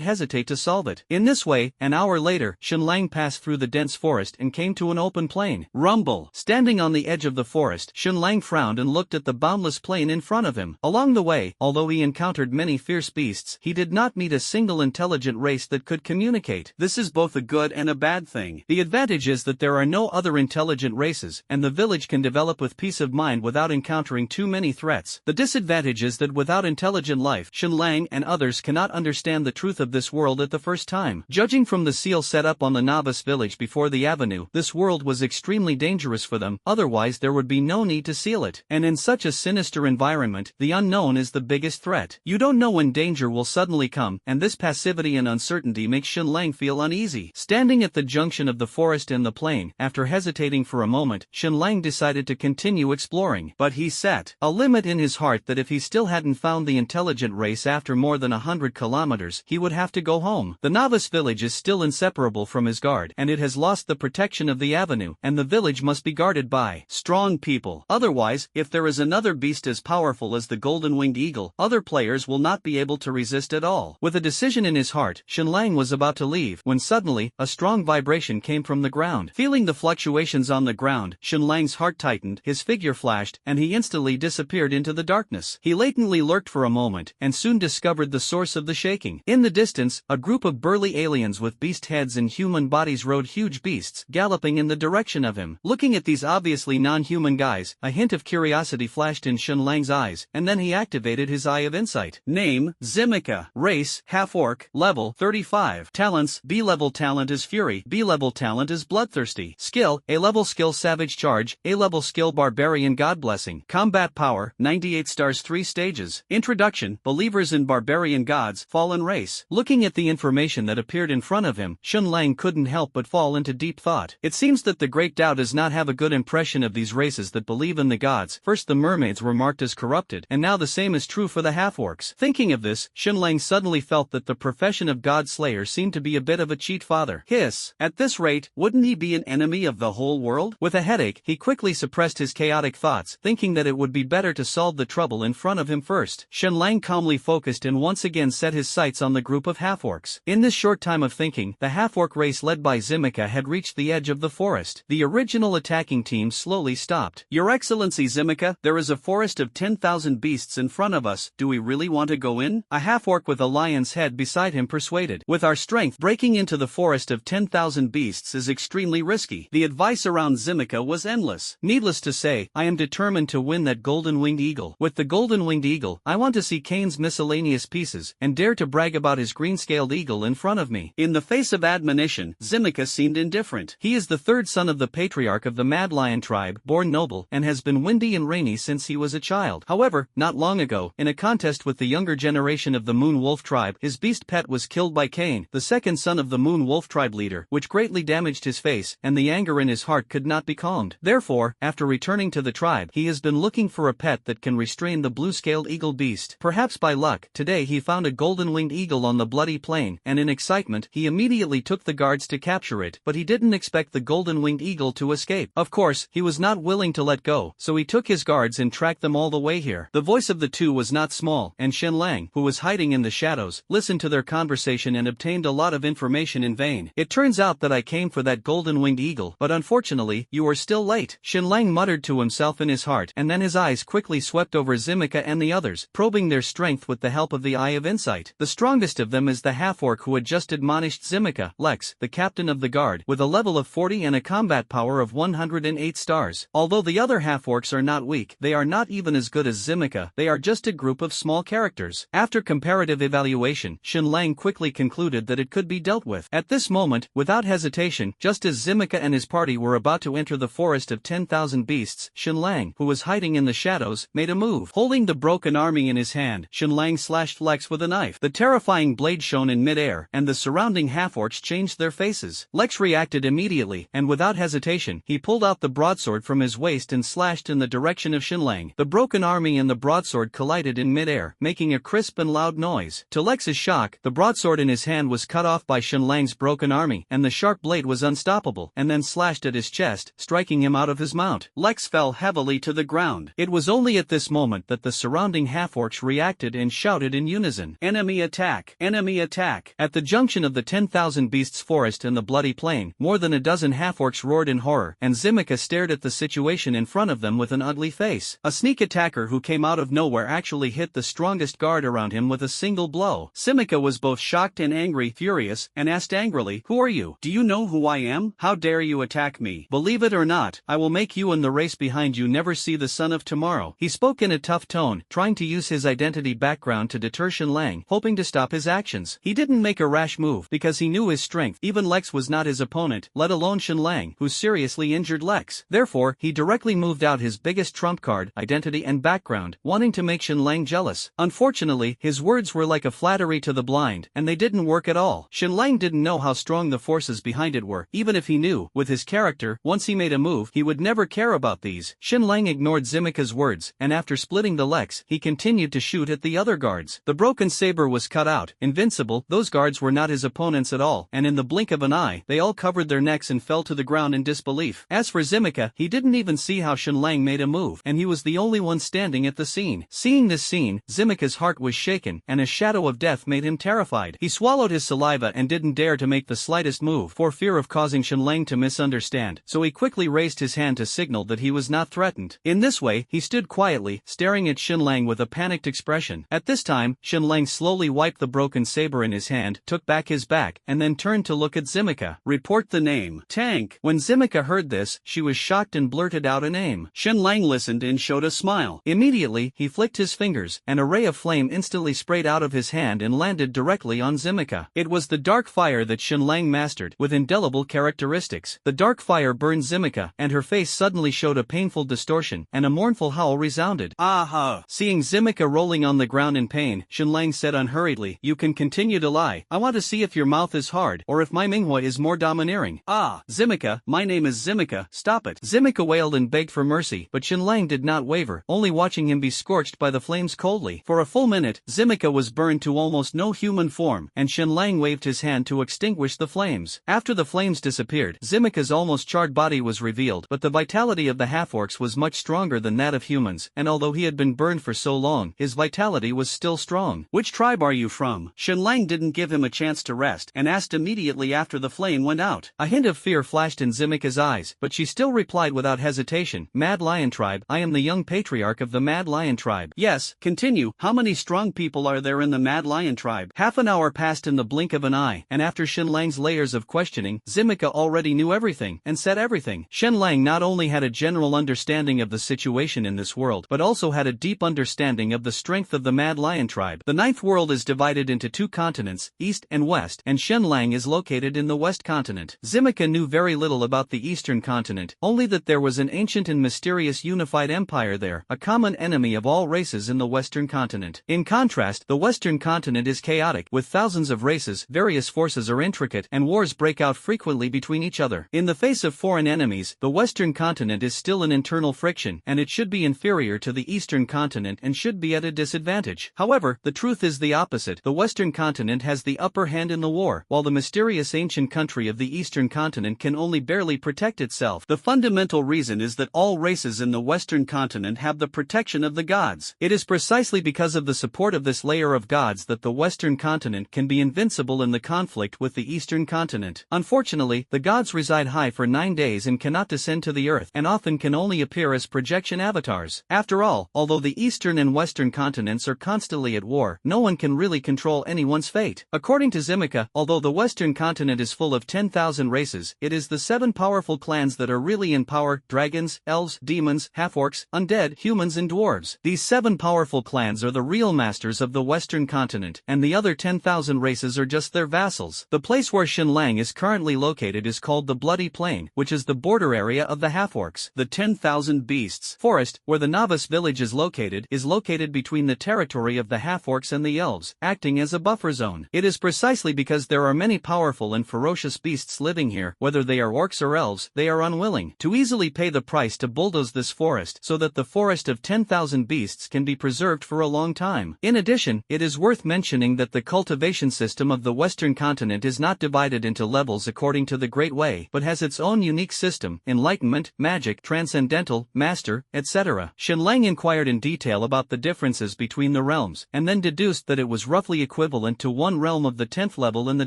hesitate to solve it. In this way, an hour later, Shenlang passed through the dense forest and came to an open plain. Rumble. Standing on the edge of the forest, Shenlang frowned and looked at the boundless plain in front of him. Along the way, although he encountered many fierce beasts, he did not meet a single intelligent race that could communicate. This is both a good and a bad thing. The advantage is that there are no other intelligent races, and the village can develop with peace of mind without encountering too many threats. The disadvantage is that without intelligent life, Shenlang and others cannot understand the truth of this world at the first time. Judging from the seal set up on the novice village before the avenue, this world was extremely dangerous for them, otherwise there would be no need to seal it. And in such a sinister environment, the unknown is the biggest threat. You don't know when danger will suddenly come, and this passivity and uncertainty makes Shenlang feel uneasy. Standing at the junction of the forest and the plain, after hesitating for a moment, Shenlang decided to continue exploring. But he set a limit in his heart that if he still hadn't found the intelligent race after more than 100 kilometers, he would have to go home. The novice village is still inseparable from his guard, and it has lost the protection of the avenue, and the village must be guarded by strong people. Otherwise, if there is another beast as powerful as the golden-winged eagle, other players will not be able to resist at all. With a decision in his heart, Shenlang was about to leave, when suddenly, a strong vibration came from the ground. Feeling the fluctuations on the ground, Shenlang's heart tightened, his figure flashed, and he instantly disappeared into the darkness. He latently lurked for a moment, and soon discovered the source of the shaking. In the distance, a group of burly aliens with beast heads and human bodies rode huge beasts, galloping in the direction of him. Looking at these obviously non-human guys, a hint of curiosity flashed in Shenlang's eyes, and then he activated his Eye of Insight. Name, Zimika. Race, half-orc. Level, Skill, 35. Talents, B-level talent is Fury, B-level talent is Bloodthirsty. Skill, A-level skill Savage Charge, A-level skill Barbarian God Blessing. Combat Power, 98 stars 3 stages. Introduction, Believers in Barbarian Gods, Fallen Race. Looking at the information that appeared in front of him, Xun Lang couldn't help but fall into deep thought. It seems that the Great Tao does not have a good impression of these races that believe in the gods. First the mermaids were marked as corrupted, and now the same is true for the half-orcs. Thinking of this, Xun Lang suddenly felt that the profession of God Slayer seemed to be a bit of a cheat father. Hiss. At this rate, wouldn't he be an enemy of the whole world? With a headache, he quickly suppressed his chaotic thoughts, thinking that it would be better to solve the trouble in front of him first. Xun Lang calmly focused and once again set his sights on the group of half-orcs. In this short time of thinking, the half-orc race led by Zimika had reached the edge of the forest. The original attacking team slowly stopped. Your Excellency Zimika, there is a forest of 10,000 beasts in front of us. Do we really want to go in? A half-orc with a lion's head beside him persuaded. With our strength, breaking into the forest of 10,000 beasts is extremely risky. The advice around Zimika was endless. Needless to say, I am determined to win that golden-winged eagle. With the golden-winged eagle, I want to see Kane's miscellaneous pieces, and dare to brag about his green-scaled eagle in front of me. In the face of admonition, Zimika seemed indifferent. He is the third son of the patriarch of the Mad Lion tribe, born noble, and has been windy and rainy since he was a child. However, not long ago, in a contest with the younger generation of the Moon Wolf tribe, his beast pet was killed by Kane, the second son of the Moon Wolf tribe leader, which greatly damaged his face, and the anger in his heart could not be calmed. Therefore, after returning to the tribe, he has been looking for a pet that can restrain the blue-scaled eagle beast. Perhaps by luck, today he found a golden-winged eagle on the bloody plain, and in excitement, he immediately took the guards to capture it, but he didn't expect the golden-winged eagle to escape. Of course, he was not willing to let go, so he took his guards and tracked them all the way here. The voice of the two was not small, and Xun Lang, who was hiding in the shadows, listened to their conversation and obtained a lot of information in vain. It turns out that I came for that golden-winged eagle, but unfortunately, you are still late. Xun Lang muttered to himself in his heart, and then his eyes quickly swept over Zimika and the others, probing their strength with the help of the Eye of Insight. The strongest of them is the half-orc who had just admonished Zimika, Lex, the captain of the guard, with a level of 40 and a combat power of 108 stars. Although the other half-orcs are not weak, they are not even as good as Zimika, they are just a group of small characters. After comparative evaluation, Xun Lang quickly concluded that it could be dealt with. At this moment, without hesitation, just as Zimika and his party were about to enter the forest of 10,000 beasts, Xun Lang, who was hiding in the shadows, made a move. Holding the broken army in his hand, Xun Lang slashed Lex with a knife. The terrifying blade shone in midair, and the surrounding half-orcs changed their faces. Lex reacted immediately, and without hesitation, he pulled out the broadsword from his waist and slashed in the direction of Xun Lang. The broken army and the broadsword collided in midair, making a crisp and loud noise. To Lex's shock, the broadsword in his hand was cut off by Xun Lang's broken army, and the sharp blade was unstoppable, and then slashed at his chest, striking him out of his mount. Lex fell heavily to the ground. It was only at this moment that the surrounding half-orcs reacted and shouted in unison, "Enemy attack! Enemy attack!" At the junction of the 10,000 beasts forest and the bloody plain, more than a dozen half-orcs roared in horror, and Zimika stared at the situation in front of them with an ugly face. A sneak attacker who came out of nowhere actually hit the strongest guard around him with a single blow. Zimika was both shocked and angry, furious, and asked angrily, "Who are you? Do you know who I am? How dare you attack me? Believe it or not, I will make you and the race behind you never see the sun of tomorrow." He spoke in a tough tone, trying to use his identity background to deter Xun Lang, hoping to stop his actions. He didn't make a rash move, because he knew his strength. Even Lex was not his opponent, let alone Xun Lang, who seriously injured Lex. Therefore, he directly moved out his biggest trump card, identity and background, wanting to make Xun Lang jealous. Unfortunately, his words were like a flattery to the blind, and they didn't work at all. Xun Lang didn't know how strong the forces behind it were. Even if he knew, with his character, once he made a move, he would never care about these. Xun Lang ignored Zimika's words, and after splitting the Lex, he continued to shoot at the other guards. The broken saber was cut out. Invincible, those guards were not his opponents at all, and in the blink of an eye, they all covered their necks and fell to the ground in disbelief. As for Zimika, he didn't even see how Xun Lang made a move, and he was the only one standing at the scene. Seeing this scene, Zimika's heart was shaken, and a shadow of death made him terrified. He swallowed his saliva and didn't dare to make the slightest move, for fear of causing Xun Lang to misunderstand, so he quickly raised his hand to signal that he was not threatened. In this way, he stood quietly, staring at Xun Lang with a panicked expression. At this time, Xun Lang slowly wiped the broken saber in his hand, took back his back, and then turned to look at Zimika. "Report the name." "Tank." When Zimika heard this, she was shocked and blurted out a name. Xun Lang listened and showed a smile. Immediately, he flicked his fingers, and a ray of flame instantly sprayed out of his hand and landed directly entirely on Zimika. It was the dark fire that Shenlang mastered, with indelible characteristics. The dark fire burned Zimika, and her face suddenly showed a painful distortion, and a mournful howl resounded. Ah! Seeing Zimika rolling on the ground in pain, Shenlang said unhurriedly, "You can continue to lie. I want to see if your mouth is hard, or if my Minghua is more domineering." "Ah, Zimika, my name is Zimika, stop it." Zimika wailed and begged for mercy, but Shenlang did not waver, only watching him be scorched by the flames coldly. For a full minute, Zimika was burned to almost no human form, and Shenlang waved his hand to extinguish the flames. After the flames disappeared, Zimika's almost charred body was revealed, but the vitality of the half-orcs was much stronger than that of humans, and although he had been burned for so long, his vitality was still strong. "Which tribe are you from?" Shenlang didn't give him a chance to rest, and asked immediately after the flame went out. A hint of fear flashed in Zimika's eyes, but she still replied without hesitation, "Mad Lion Tribe. I am the young patriarch of the Mad Lion Tribe." "Yes, continue. How many strong people are there in the Mad Lion Tribe?" Half an hour passed in the blink of an eye, and after Shenlang's layers of questioning, Zimika already knew everything, and said everything. Shenlang not only had a general understanding of the situation in this world, but also had a deep understanding of the strength of the Mad Lion Tribe. The ninth world is divided into two continents, East and West, and Shenlang is located in the West continent. Zimika knew very little about the Eastern continent, only that there was an ancient and mysterious unified empire there, a common enemy of all races in the Western continent. In contrast, the Western continent is chaotic, with thousands of races, various forces are intricate, and wars break out frequently between each other. In the face of foreign enemies, the Western continent is still an internal friction, and it should be inferior to the Eastern continent and should be at a disadvantage. However, the truth is the opposite. The Western continent has the upper hand in the war, while the mysterious ancient country of the Eastern continent can only barely protect itself. The fundamental reason is that all races in the Western continent have the protection of the gods. It is precisely because of the support of this layer of gods that the Western continent can be invincible in the conflict with the Eastern continent. Unfortunately, the gods reside high for 9 days and cannot descend to the earth, and often can only appear as projection avatars. After all, although the Eastern and Western continents are constantly at war, no one can really control anyone's fate. According to Zimika, although the Western continent is full of 10,000 races, it is the 7 powerful clans that are really in power: dragons, elves, demons, half-orcs, undead, humans and dwarves. These 7 powerful clans are the real masters of the Western continent, and the other 10,000 races are just their vassals. The place where Shenlang is currently located is called the Bloody Plain, which is the border area of the half-orcs. The 10,000 Beasts Forest, where the novice village is located between the territory of the half-orcs and the elves, acting as a buffer zone. It is precisely because there are many powerful and ferocious beasts living here, whether they are orcs or elves, they are unwilling to easily pay the price to bulldoze this forest so that the forest of 10,000 beasts can be preserved for a long time. In addition, it is worth mentioning that the cultivation system of the Western continent is not divided into levels according to the Great Way, but has its own unique system: enlightenment, magic, transcendental, master, etc. Shenlang inquired in detail about the differences between the realms, and then deduced that it was roughly equivalent to one realm of the 10th level in the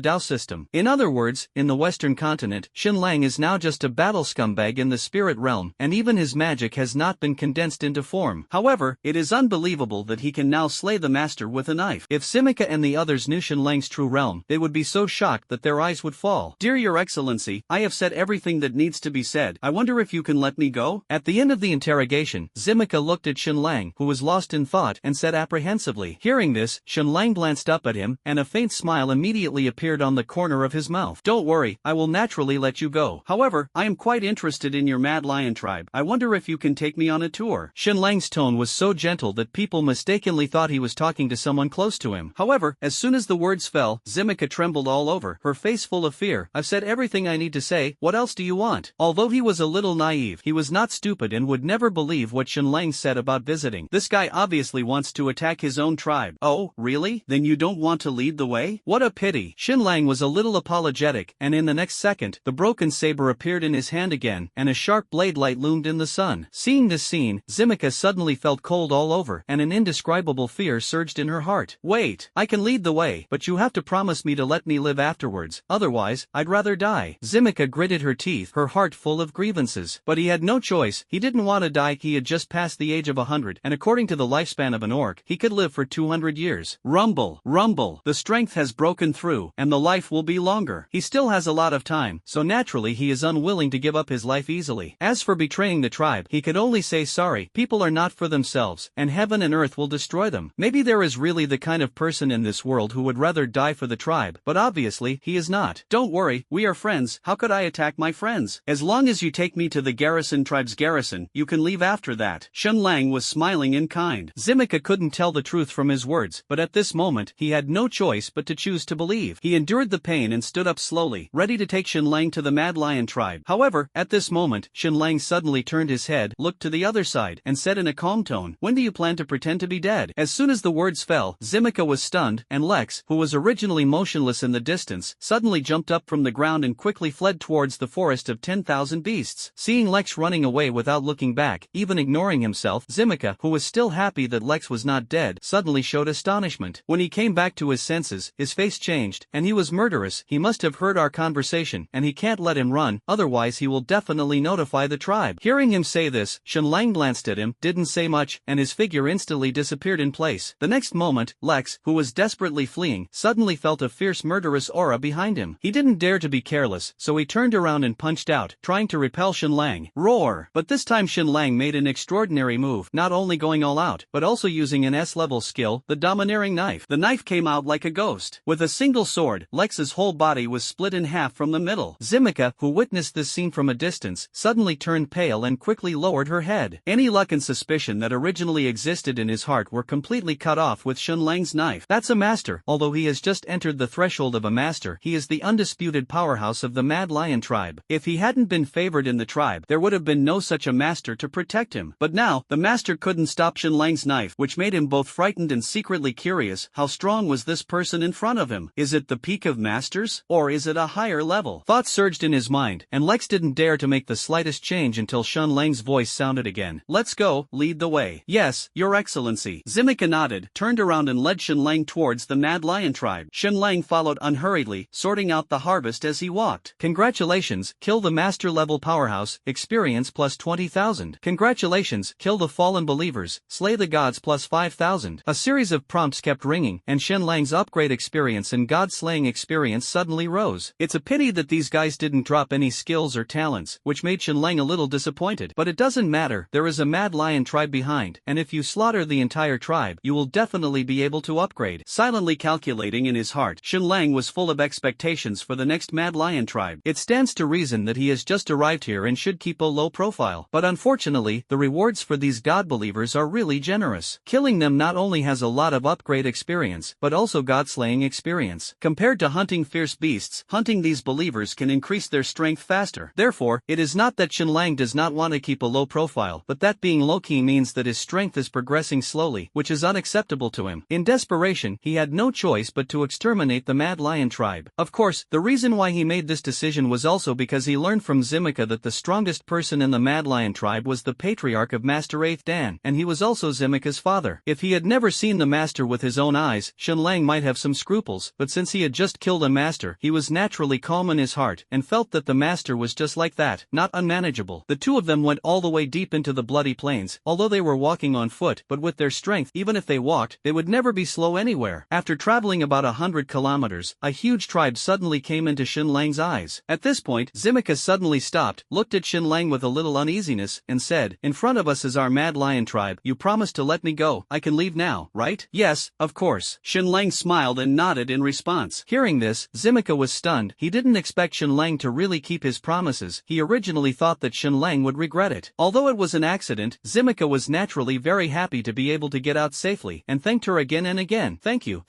Dao system. In other words, in the Western continent, Shenlang is now just a battle scumbag in the spirit realm, and even his magic has not been condensed into form. However, it is unbelievable that he can now slay the master with a knife. If Zimika and the others knew Shenlang's true realm, they would be so shocked that their eyes would fall. "Dear Your Excellency, I have said everything that needs to be said. I wonder if you can let me go?" At the end of the interrogation, Zimika looked at Shenlang, who was lost in thought, and said apprehensively. Hearing this, Shenlang glanced up at him, and a faint smile immediately appeared on the corner of his mouth. "Don't worry, I will naturally let you go. However, I am quite interested in your Mad Lion Tribe. I wonder if you can take me on a tour." Shenlang's tone was so gentle that people mistakenly thought he was talking to someone close to him. However, as soon as the words fell, Zimika trembled all over, her face full of fear. "I've said everything I need to say, what else do you want?" Although he was a little naive, he was not stupid and would never believe what Shenlang said about visiting. This guy obviously wants to attack his own tribe. "Oh, really? Then you don't want to lead the way? What a pity." Shenlang was a little apologetic, and in the next second, the broken saber appeared in his hand again, and a sharp blade light loomed in the sun. Seeing this scene, Zimika suddenly felt cold all over, and an indescribable fear surged in her heart. "Wait, I can lead the way, but you have to promise me to let me live afterwards, otherwise, I'd rather die." Zimika gritted her teeth, her heart full of grievances. But he had no choice. He didn't want to die. He had just passed the age of 100, and according to the lifespan of an orc, he could live for 200 years. Rumble, rumble, the strength has broken through, and the life will be longer. He still has a lot of time, so naturally he is unwilling to give up his life easily. As for betraying the tribe, he could only say sorry. People are not for themselves, and heaven and earth will destroy them. Maybe there is really the kind of person in this world who who would rather die for the tribe, but obviously he is not. Don't worry, we are friends. How could I attack my friends? As long as you take me to the tribe's garrison, you can leave after that. Shen Lang was smiling in kind. Zimika couldn't tell the truth from his words, but at this moment, he had no choice but to choose to believe. He endured the pain and stood up slowly, ready to take Shen Lang to the Mad Lion tribe. However, at this moment, Shen Lang suddenly turned his head, looked to the other side, and said in a calm tone, "When do you plan to pretend to be dead?" As soon as the words fell, Zimika was stunned, and Lex, who was originally motionless in the distance, suddenly jumped up from the ground and quickly fled towards the forest of 10,000 beasts. Seeing Lex running away without looking back, even ignoring himself, Zimika, who was still happy that Lex was not dead, suddenly showed astonishment. When he came back to his senses, his face changed, and he was murderous. "He must have heard our conversation, and he can't let him run, otherwise he will definitely notify the tribe." Hearing him say this, Shen Lang glanced at him, didn't say much, and his figure instantly disappeared in place. The next moment, Lex, who was desperately fleeing, suddenly felt a fierce murderous aura behind him. He didn't dare to be careless, so he turned around and punched out, trying to repel Shen Lang. Roar! But this time Shen Lang made an extraordinary move, not only going all out, but also using an S-level skill, the domineering knife. The knife came out like a ghost. With a single sword, Lex's whole body was split in half from the middle. Zimika, who witnessed this scene from a distance, suddenly turned pale and quickly lowered her head. Any luck and suspicion that originally existed in his heart were completely cut off with Shen Lang's knife. That's a master. Although he has just entered the threshold of a master, he is the undisputed powerhouse of the Mad Lion tribe. If he hadn't been favored in the tribe, there would have been no such a master to protect him. But now, the master couldn't stop Shen Lang's knife, which made him both frightened and secretly curious. How strong was this person in front of him? Is it the peak of masters? Or is it a higher level? Thoughts surged in his mind, and Lex didn't dare to make the slightest change until Shen Lang's voice sounded again. "Let's go, lead the way." "Yes, Your Excellency." Zimika nodded, turned around and led Shen Lang towards the Mad Lion tribe. Shen Lang followed unhurriedly, sorting out the harvest as he walked. "Congratulations, kill the master level powerhouse, experience plus 20,000. Congratulations, kill the fallen believers, slay the gods plus 5,000. A series of prompts kept ringing, and Shen Lang's upgrade experience and god-slaying experience suddenly rose. It's a pity that these guys didn't drop any skills or talents, which made Shen Lang a little disappointed. But it doesn't matter, there is a Mad Lion tribe behind, and if you slaughter the entire tribe, you will definitely be able to upgrade. Silently calculating in his heart, Shen Lang was full of expectations for the next Mad Lion tribe. It stands to reason that he has just arrived here and should keep a low profile. But unfortunately, the rewards for these god believers are really generous. Killing them not only has a lot of upgrade experience, but also god-slaying experience. Compared to hunting fierce beasts, hunting these believers can increase their strength faster. Therefore, it is not that Shen Lang does not want to keep a low profile, but that being low-key means that his strength is progressing slowly, which is unacceptable to him. In desperation, he had no choice but to exterminate the Mad Lion tribe. Of course, the reason why he made this decision was also because he learned from Zimika that the strongest person in the Mad Lion tribe was the patriarch of Master 8th Dan, and he was also Zimika's father. If he had never seen the master with his own eyes, Shen Lang might have some scruples, but since he had just killed a master, he was naturally calm in his heart, and felt that the master was just like that, not unmanageable. The two of them went all the way deep into the bloody plains, although they were walking on foot, but with their strength, even if they walked, they would never be slow anywhere. After traveling about 100 kilometers, a huge tribe suddenly came into Shen Lang's eyes. At this point, Zimika suddenly stopped, looked at Shen Lang with a little uneasiness, and said, "In front of us is our Mad Lion tribe. You promised to let me go. I can leave now, right?" "Yes, of course." Shen Lang smiled and nodded in response. Hearing this, Zimika was stunned. He didn't expect Shen Lang to really keep his promises. He originally thought that Shen Lang would regret it. Although it was an accident, Zimika was naturally very happy to be able to get out safely, and thanked her again and again. Thank you.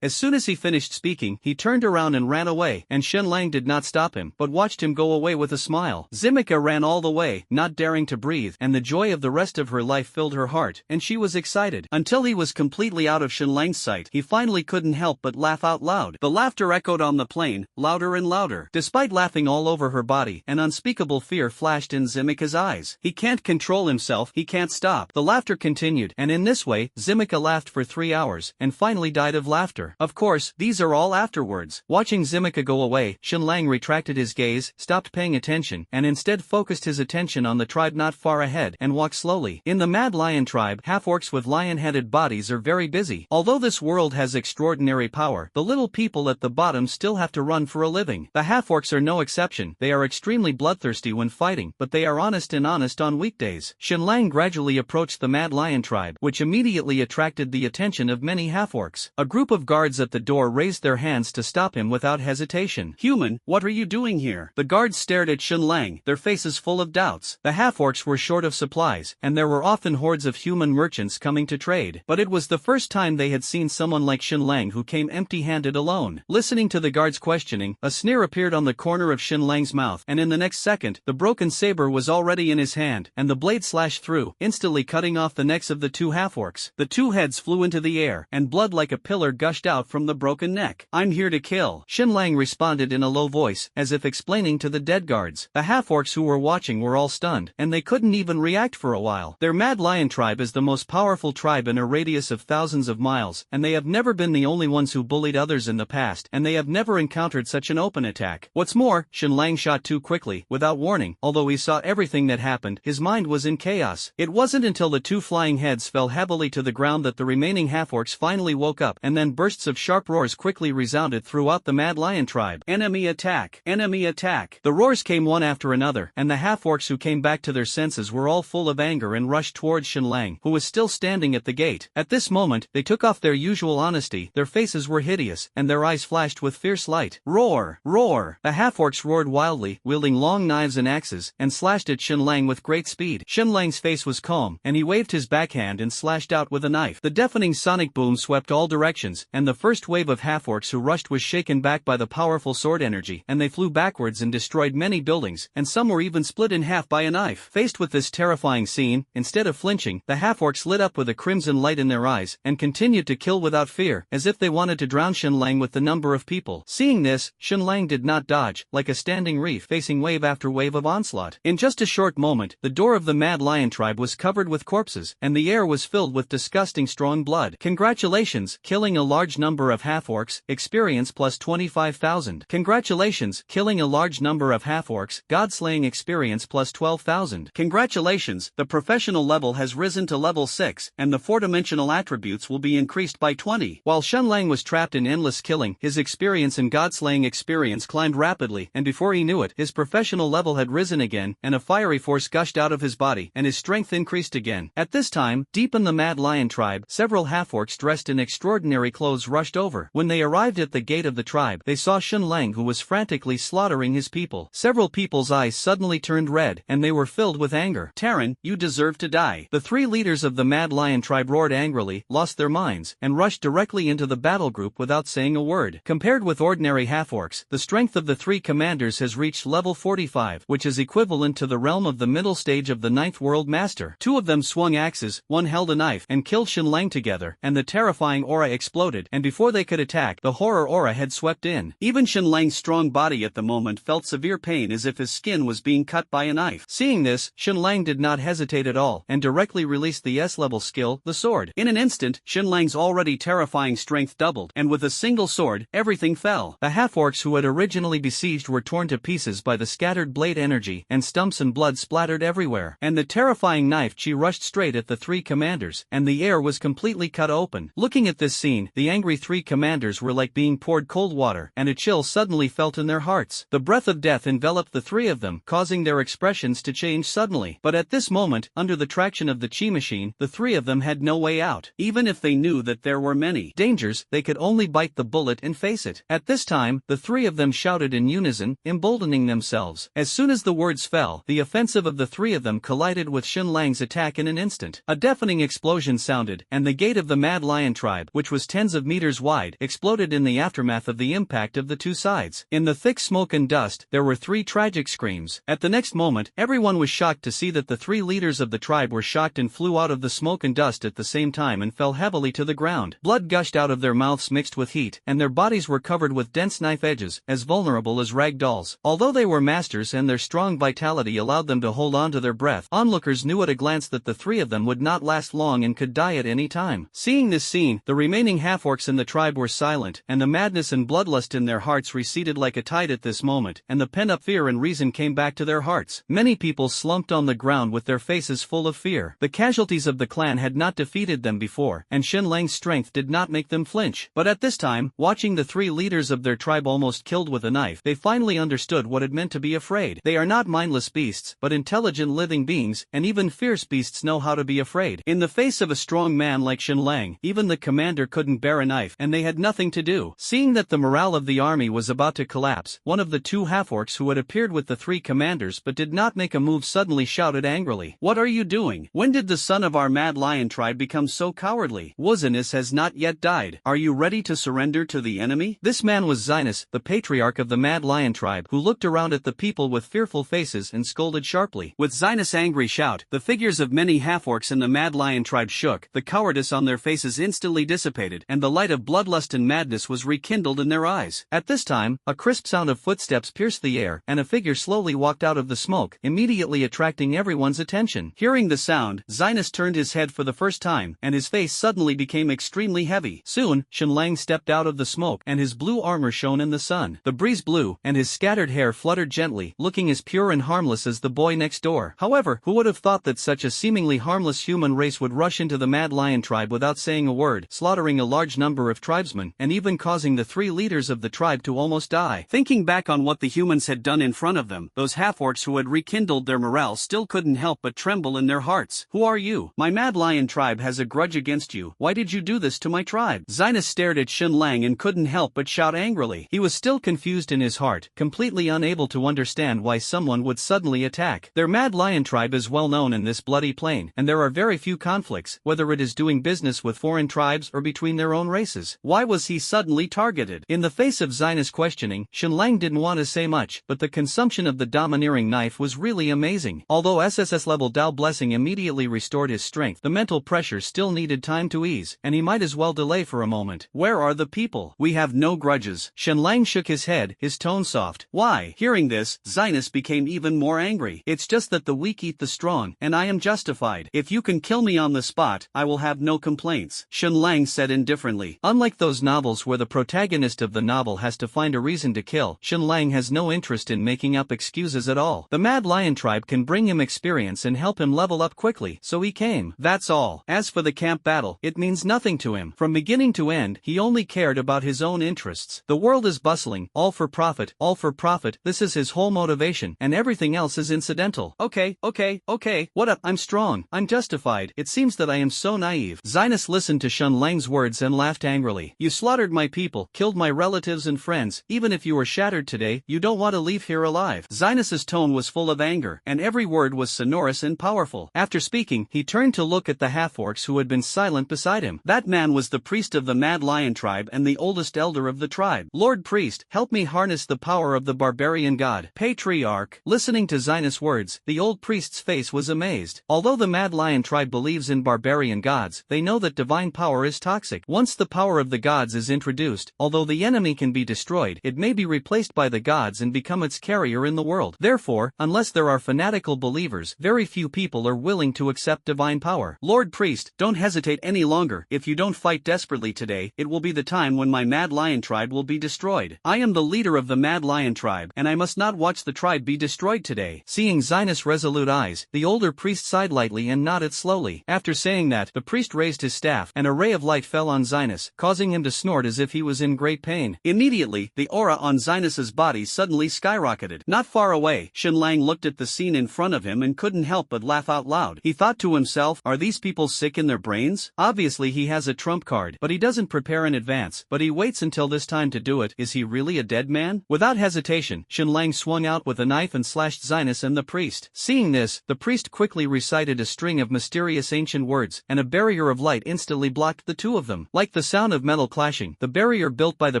As soon as he finished speaking, he turned around and ran away, and Shen Lang did not stop him, but watched him go away with a smile. Zimika ran all the way, not daring to breathe, and the joy of the rest of her life filled her heart, and she was excited. Until he was completely out of Shen Lang's sight, he finally couldn't help but laugh out loud. The laughter echoed on the plain, louder and louder. Despite laughing all over her body, an unspeakable fear flashed in Zimika's eyes. He can't control himself, he can't stop. The laughter continued, and in this way, Zimika laughed for 3 hours, and finally died of laughter. Of course, these are all afterwards. Watching Zimika go away, Shen Lang retracted his gaze, stopped paying attention, and instead focused his attention on the tribe not far ahead, and walked slowly. In the Mad Lion tribe, half-orcs with lion-headed bodies are very busy. Although this world has extraordinary power, the little people at the bottom still have to run for a living. The half-orcs are no exception. They are extremely bloodthirsty when fighting, but they are honest on weekdays. Shen Lang gradually approached the Mad Lion tribe, which immediately attracted the attention of many half-orcs. A group of of guards at the door raised their hands to stop him without hesitation. "Human, what are you doing here?" The guards stared at Shen Lang, their faces full of doubts. The half-orcs were short of supplies, and there were often hordes of human merchants coming to trade. But it was the first time they had seen someone like Shen Lang who came empty-handed alone. Listening to the guards' questioning, a sneer appeared on the corner of Shen Lang's mouth, and in the next second, the broken saber was already in his hand, and the blade slashed through, instantly cutting off the necks of the two half-orcs. The two heads flew into the air, and blood like a pillar gushed out from the broken neck. "I'm here to kill," Shen Lang responded in a low voice, as if explaining to the dead guards. The half-orcs who were watching were all stunned, and they couldn't even react for a while. Their Mad Lion tribe is the most powerful tribe in a radius of thousands of miles, and they have never been the only ones who bullied others in the past, and they have never encountered such an open attack. What's more, Shen Lang shot too quickly, without warning. Although he saw everything that happened, his mind was in chaos. It wasn't until the two flying heads fell heavily to the ground that the remaining half-orcs finally woke up, and then bursts of sharp roars quickly resounded throughout the Mad Lion tribe. "Enemy attack! Enemy attack!" The roars came one after another, and the half-orcs who came back to their senses were all full of anger and rushed towards Shen Lang, who was still standing at the gate. At this moment, they took off their usual honesty, their faces were hideous, and their eyes flashed with fierce light. "Roar! Roar!" The half-orcs roared wildly, wielding long knives and axes, and slashed at Shen Lang with great speed. Shen Lang's face was calm, and he waved his backhand and slashed out with a knife. The deafening sonic boom swept all directions, and the first wave of half-orcs who rushed was shaken back by the powerful sword energy, and they flew backwards and destroyed many buildings, and some were even split in half by a knife. Faced with this terrifying scene, instead of flinching, the half-orcs lit up with a crimson light in their eyes, and continued to kill without fear, as if they wanted to drown Shen Lang with the number of people. Seeing this, Shen Lang did not dodge, like a standing reef facing wave after wave of onslaught. In just a short moment, the door of the Mad Lion tribe was covered with corpses, and the air was filled with disgusting strong blood. "Congratulations, killing a large number of half-orcs, experience plus 25,000. Congratulations, killing a large number of half-orcs, god-slaying experience plus 12,000. Congratulations, the professional level has risen to level 6, and the 4-dimensional attributes will be increased by 20. While Shen Lang was trapped in endless killing, his experience and god-slaying experience climbed rapidly, and before he knew it, his professional level had risen again, and a fiery force gushed out of his body, and his strength increased again. At this time, deep in the Mad Lion tribe, several half-orcs dressed in extraordinary clothes rushed over. When they arrived at the gate of the tribe, they saw Shen Lang, who was frantically slaughtering his people. Several people's eyes suddenly turned red, and they were filled with anger. "Terran, you deserve to die." The three leaders of the Mad Lion tribe roared angrily, lost their minds, and rushed directly into the battle group without saying a word. Compared with ordinary half-orcs, the strength of the three commanders has reached level 45, which is equivalent to the realm of the middle stage of the 9th World Master. Two of them swung axes, one held a knife, and killed Shen Lang together, and the terrifying aura exploded, and before they could attack, the horror aura had swept in. Even Shen Lang's strong body at the moment felt severe pain as if his skin was being cut by a knife. Seeing this, Shen Lang did not hesitate at all, and directly released the S-level skill, the sword. In an instant, Shen Lang's already terrifying strength doubled, and with a single sword, everything fell. The half-orcs who had originally besieged were torn to pieces by the scattered blade energy, and stumps and blood splattered everywhere. And the terrifying knife chi rushed straight at the three commanders, and the air was completely cut open. Looking at this scene, the angry three commanders were like being poured cold water, and a chill suddenly felt in their hearts. The breath of death enveloped the three of them, causing their expressions to change suddenly. But at this moment, under the traction of the chi machine, the three of them had no way out. Even if they knew that there were many dangers, they could only bite the bullet and face it. At this time, the three of them shouted in unison, emboldening themselves. As soon as the words fell, the offensive of the three of them collided with Shen Lang's attack in an instant. A deafening explosion sounded, and the gate of the Mad Lion tribe, which was tens of meters wide, exploded in the aftermath of the impact of the two sides. In the thick smoke and dust, there were three tragic screams. At the next moment, everyone was shocked to see that the three leaders of the tribe were shocked and flew out of the smoke and dust at the same time and fell heavily to the ground. Blood gushed out of their mouths mixed with heat, and their bodies were covered with dense knife edges, as vulnerable as rag dolls. Although they were masters and their strong vitality allowed them to hold on to their breath, onlookers knew at a glance that the three of them would not last long and could die at any time. Seeing this scene, the remaining half-orcs in the tribe were silent, and the madness and bloodlust in their hearts receded like a tide at this moment, and the pent-up fear and reason came back to their hearts. Many people slumped on the ground with their faces full of fear. The casualties of the clan had not defeated them before, and Shen Lang's strength did not make them flinch. But at this time, watching the three leaders of their tribe almost killed with a knife, they finally understood what it meant to be afraid. They are not mindless beasts, but intelligent living beings, and even fierce beasts know how to be afraid. In the face of a strong man like Shen Lang, even the commander couldn't bear a knife, and they had nothing to do. Seeing that the morale of the army was about to collapse, one of the two half-orcs who had appeared with the three commanders but did not make a move suddenly shouted angrily, "What are you doing? When did the son of our Mad Lion tribe become so cowardly? Wuzinus has not yet died. Are you ready to surrender to the enemy?" This man was Zinus, the patriarch of the Mad Lion tribe, who looked around at the people with fearful faces and scolded sharply. With Zinus' angry shout, the figures of many half-orcs in the Mad Lion tribe shook, the cowardice on their faces instantly dissipated, and the light of bloodlust and madness was rekindled in their eyes. At this time, a crisp sound of footsteps pierced the air, and a figure slowly walked out of the smoke, immediately attracting everyone's attention. Hearing the sound, Zinus turned his head for the first time, and his face suddenly became extremely heavy. Soon, Shenlang stepped out of the smoke, and his blue armor shone in the sun. The breeze blew, and his scattered hair fluttered gently, looking as pure and harmless as the boy next door. However, who would have thought that such a seemingly harmless human race would rush into the Mad Lion tribe without saying a word, slaughtering a large number of tribesmen, and even causing the three leaders of the tribe to almost die. Thinking back on what the humans had done in front of them, those half-orcs who had rekindled their morale still couldn't help but tremble in their hearts. "Who are you? My Mad Lion tribe has a grudge against you. Why did you do this to my tribe?" Zinus stared at Shenlang and couldn't help but shout angrily. He was still confused in his heart, completely unable to understand why someone would suddenly attack. Their Mad Lion tribe is well known in this bloody plain, and there are very few conflicts, whether it is doing business with foreign tribes or between their own races. Why was he suddenly targeted? In the face of Zinus' questioning, Shenlang didn't want to say much, but the consumption of the domineering knife was really amazing. Although SSS-level Dao Blessing immediately restored his strength, the mental pressure still needed time to ease, and he might as well delay for a moment. "Where are the people? We have no grudges." Shenlang shook his head, his tone soft. "Why?" Hearing this, Zinus became even more angry. "It's just that the weak eat the strong, and I am justified. If you can kill me on the spot, I will have no complaints," Shenlang said indifferently. Unlike those novels where the protagonist of the novel has to find a reason to kill, Shenlang has no interest in making up excuses at all. The Mad Lion tribe can bring him experience and help him level up quickly, so he came. That's all. As for the camp battle, it means nothing to him. From beginning to end, he only cared about his own interests. The world is bustling, all for profit, this is his whole motivation, and everything else is incidental. Okay, what up? I'm strong, I'm justified. It seems that I am so naive." Zinus listened to Shenlang's words and laughed angrily. "You slaughtered my people, killed my relatives and friends. Even if you were shattered today, you don't want to leave here alive." Zinus's tone was full of anger, and every word was sonorous and powerful. After speaking, he turned to look at the half-orcs who had been silent beside him. That man was the priest of the Mad Lion tribe and the oldest elder of the tribe. "Lord Priest, help me harness the power of the barbarian god." "Patriarch." Listening to Zinus' words, the old priest's face was amazed. Although the Mad Lion tribe believes in barbarian gods, they know that divine power is toxic. Once the power of the gods is introduced, although the enemy can be destroyed, it may be replaced by the gods and become its carrier in the world. Therefore, unless there are fanatical believers, very few people are willing to accept divine power. "Lord Priest, don't hesitate any longer. If you don't fight desperately today, it will be the time when my Mad Lion tribe will be destroyed. I am the leader of the Mad Lion tribe, and I must not watch the tribe be destroyed today." Seeing Zinus' resolute eyes, the older priest sighed lightly and nodded slowly. After saying that, the priest raised his staff, and a ray of light fell on Zinus, causing him to snort as if he was in great pain. Immediately, the aura on Zinus's body suddenly skyrocketed. Not far away, Shenlang looked at the scene in front of him and couldn't help but laugh out loud. He thought to himself, are these people sick in their brains? Obviously he has a trump card, but he doesn't prepare in advance, but he waits until this time to do it. Is he really a dead man? Without hesitation, Shenlang swung out with a knife and slashed Zinus and the priest. Seeing this, the priest quickly recited a string of mysterious ancient words, and a barrier of light instantly blocked the two of them. Like the sound of metal clashing, the barrier built by the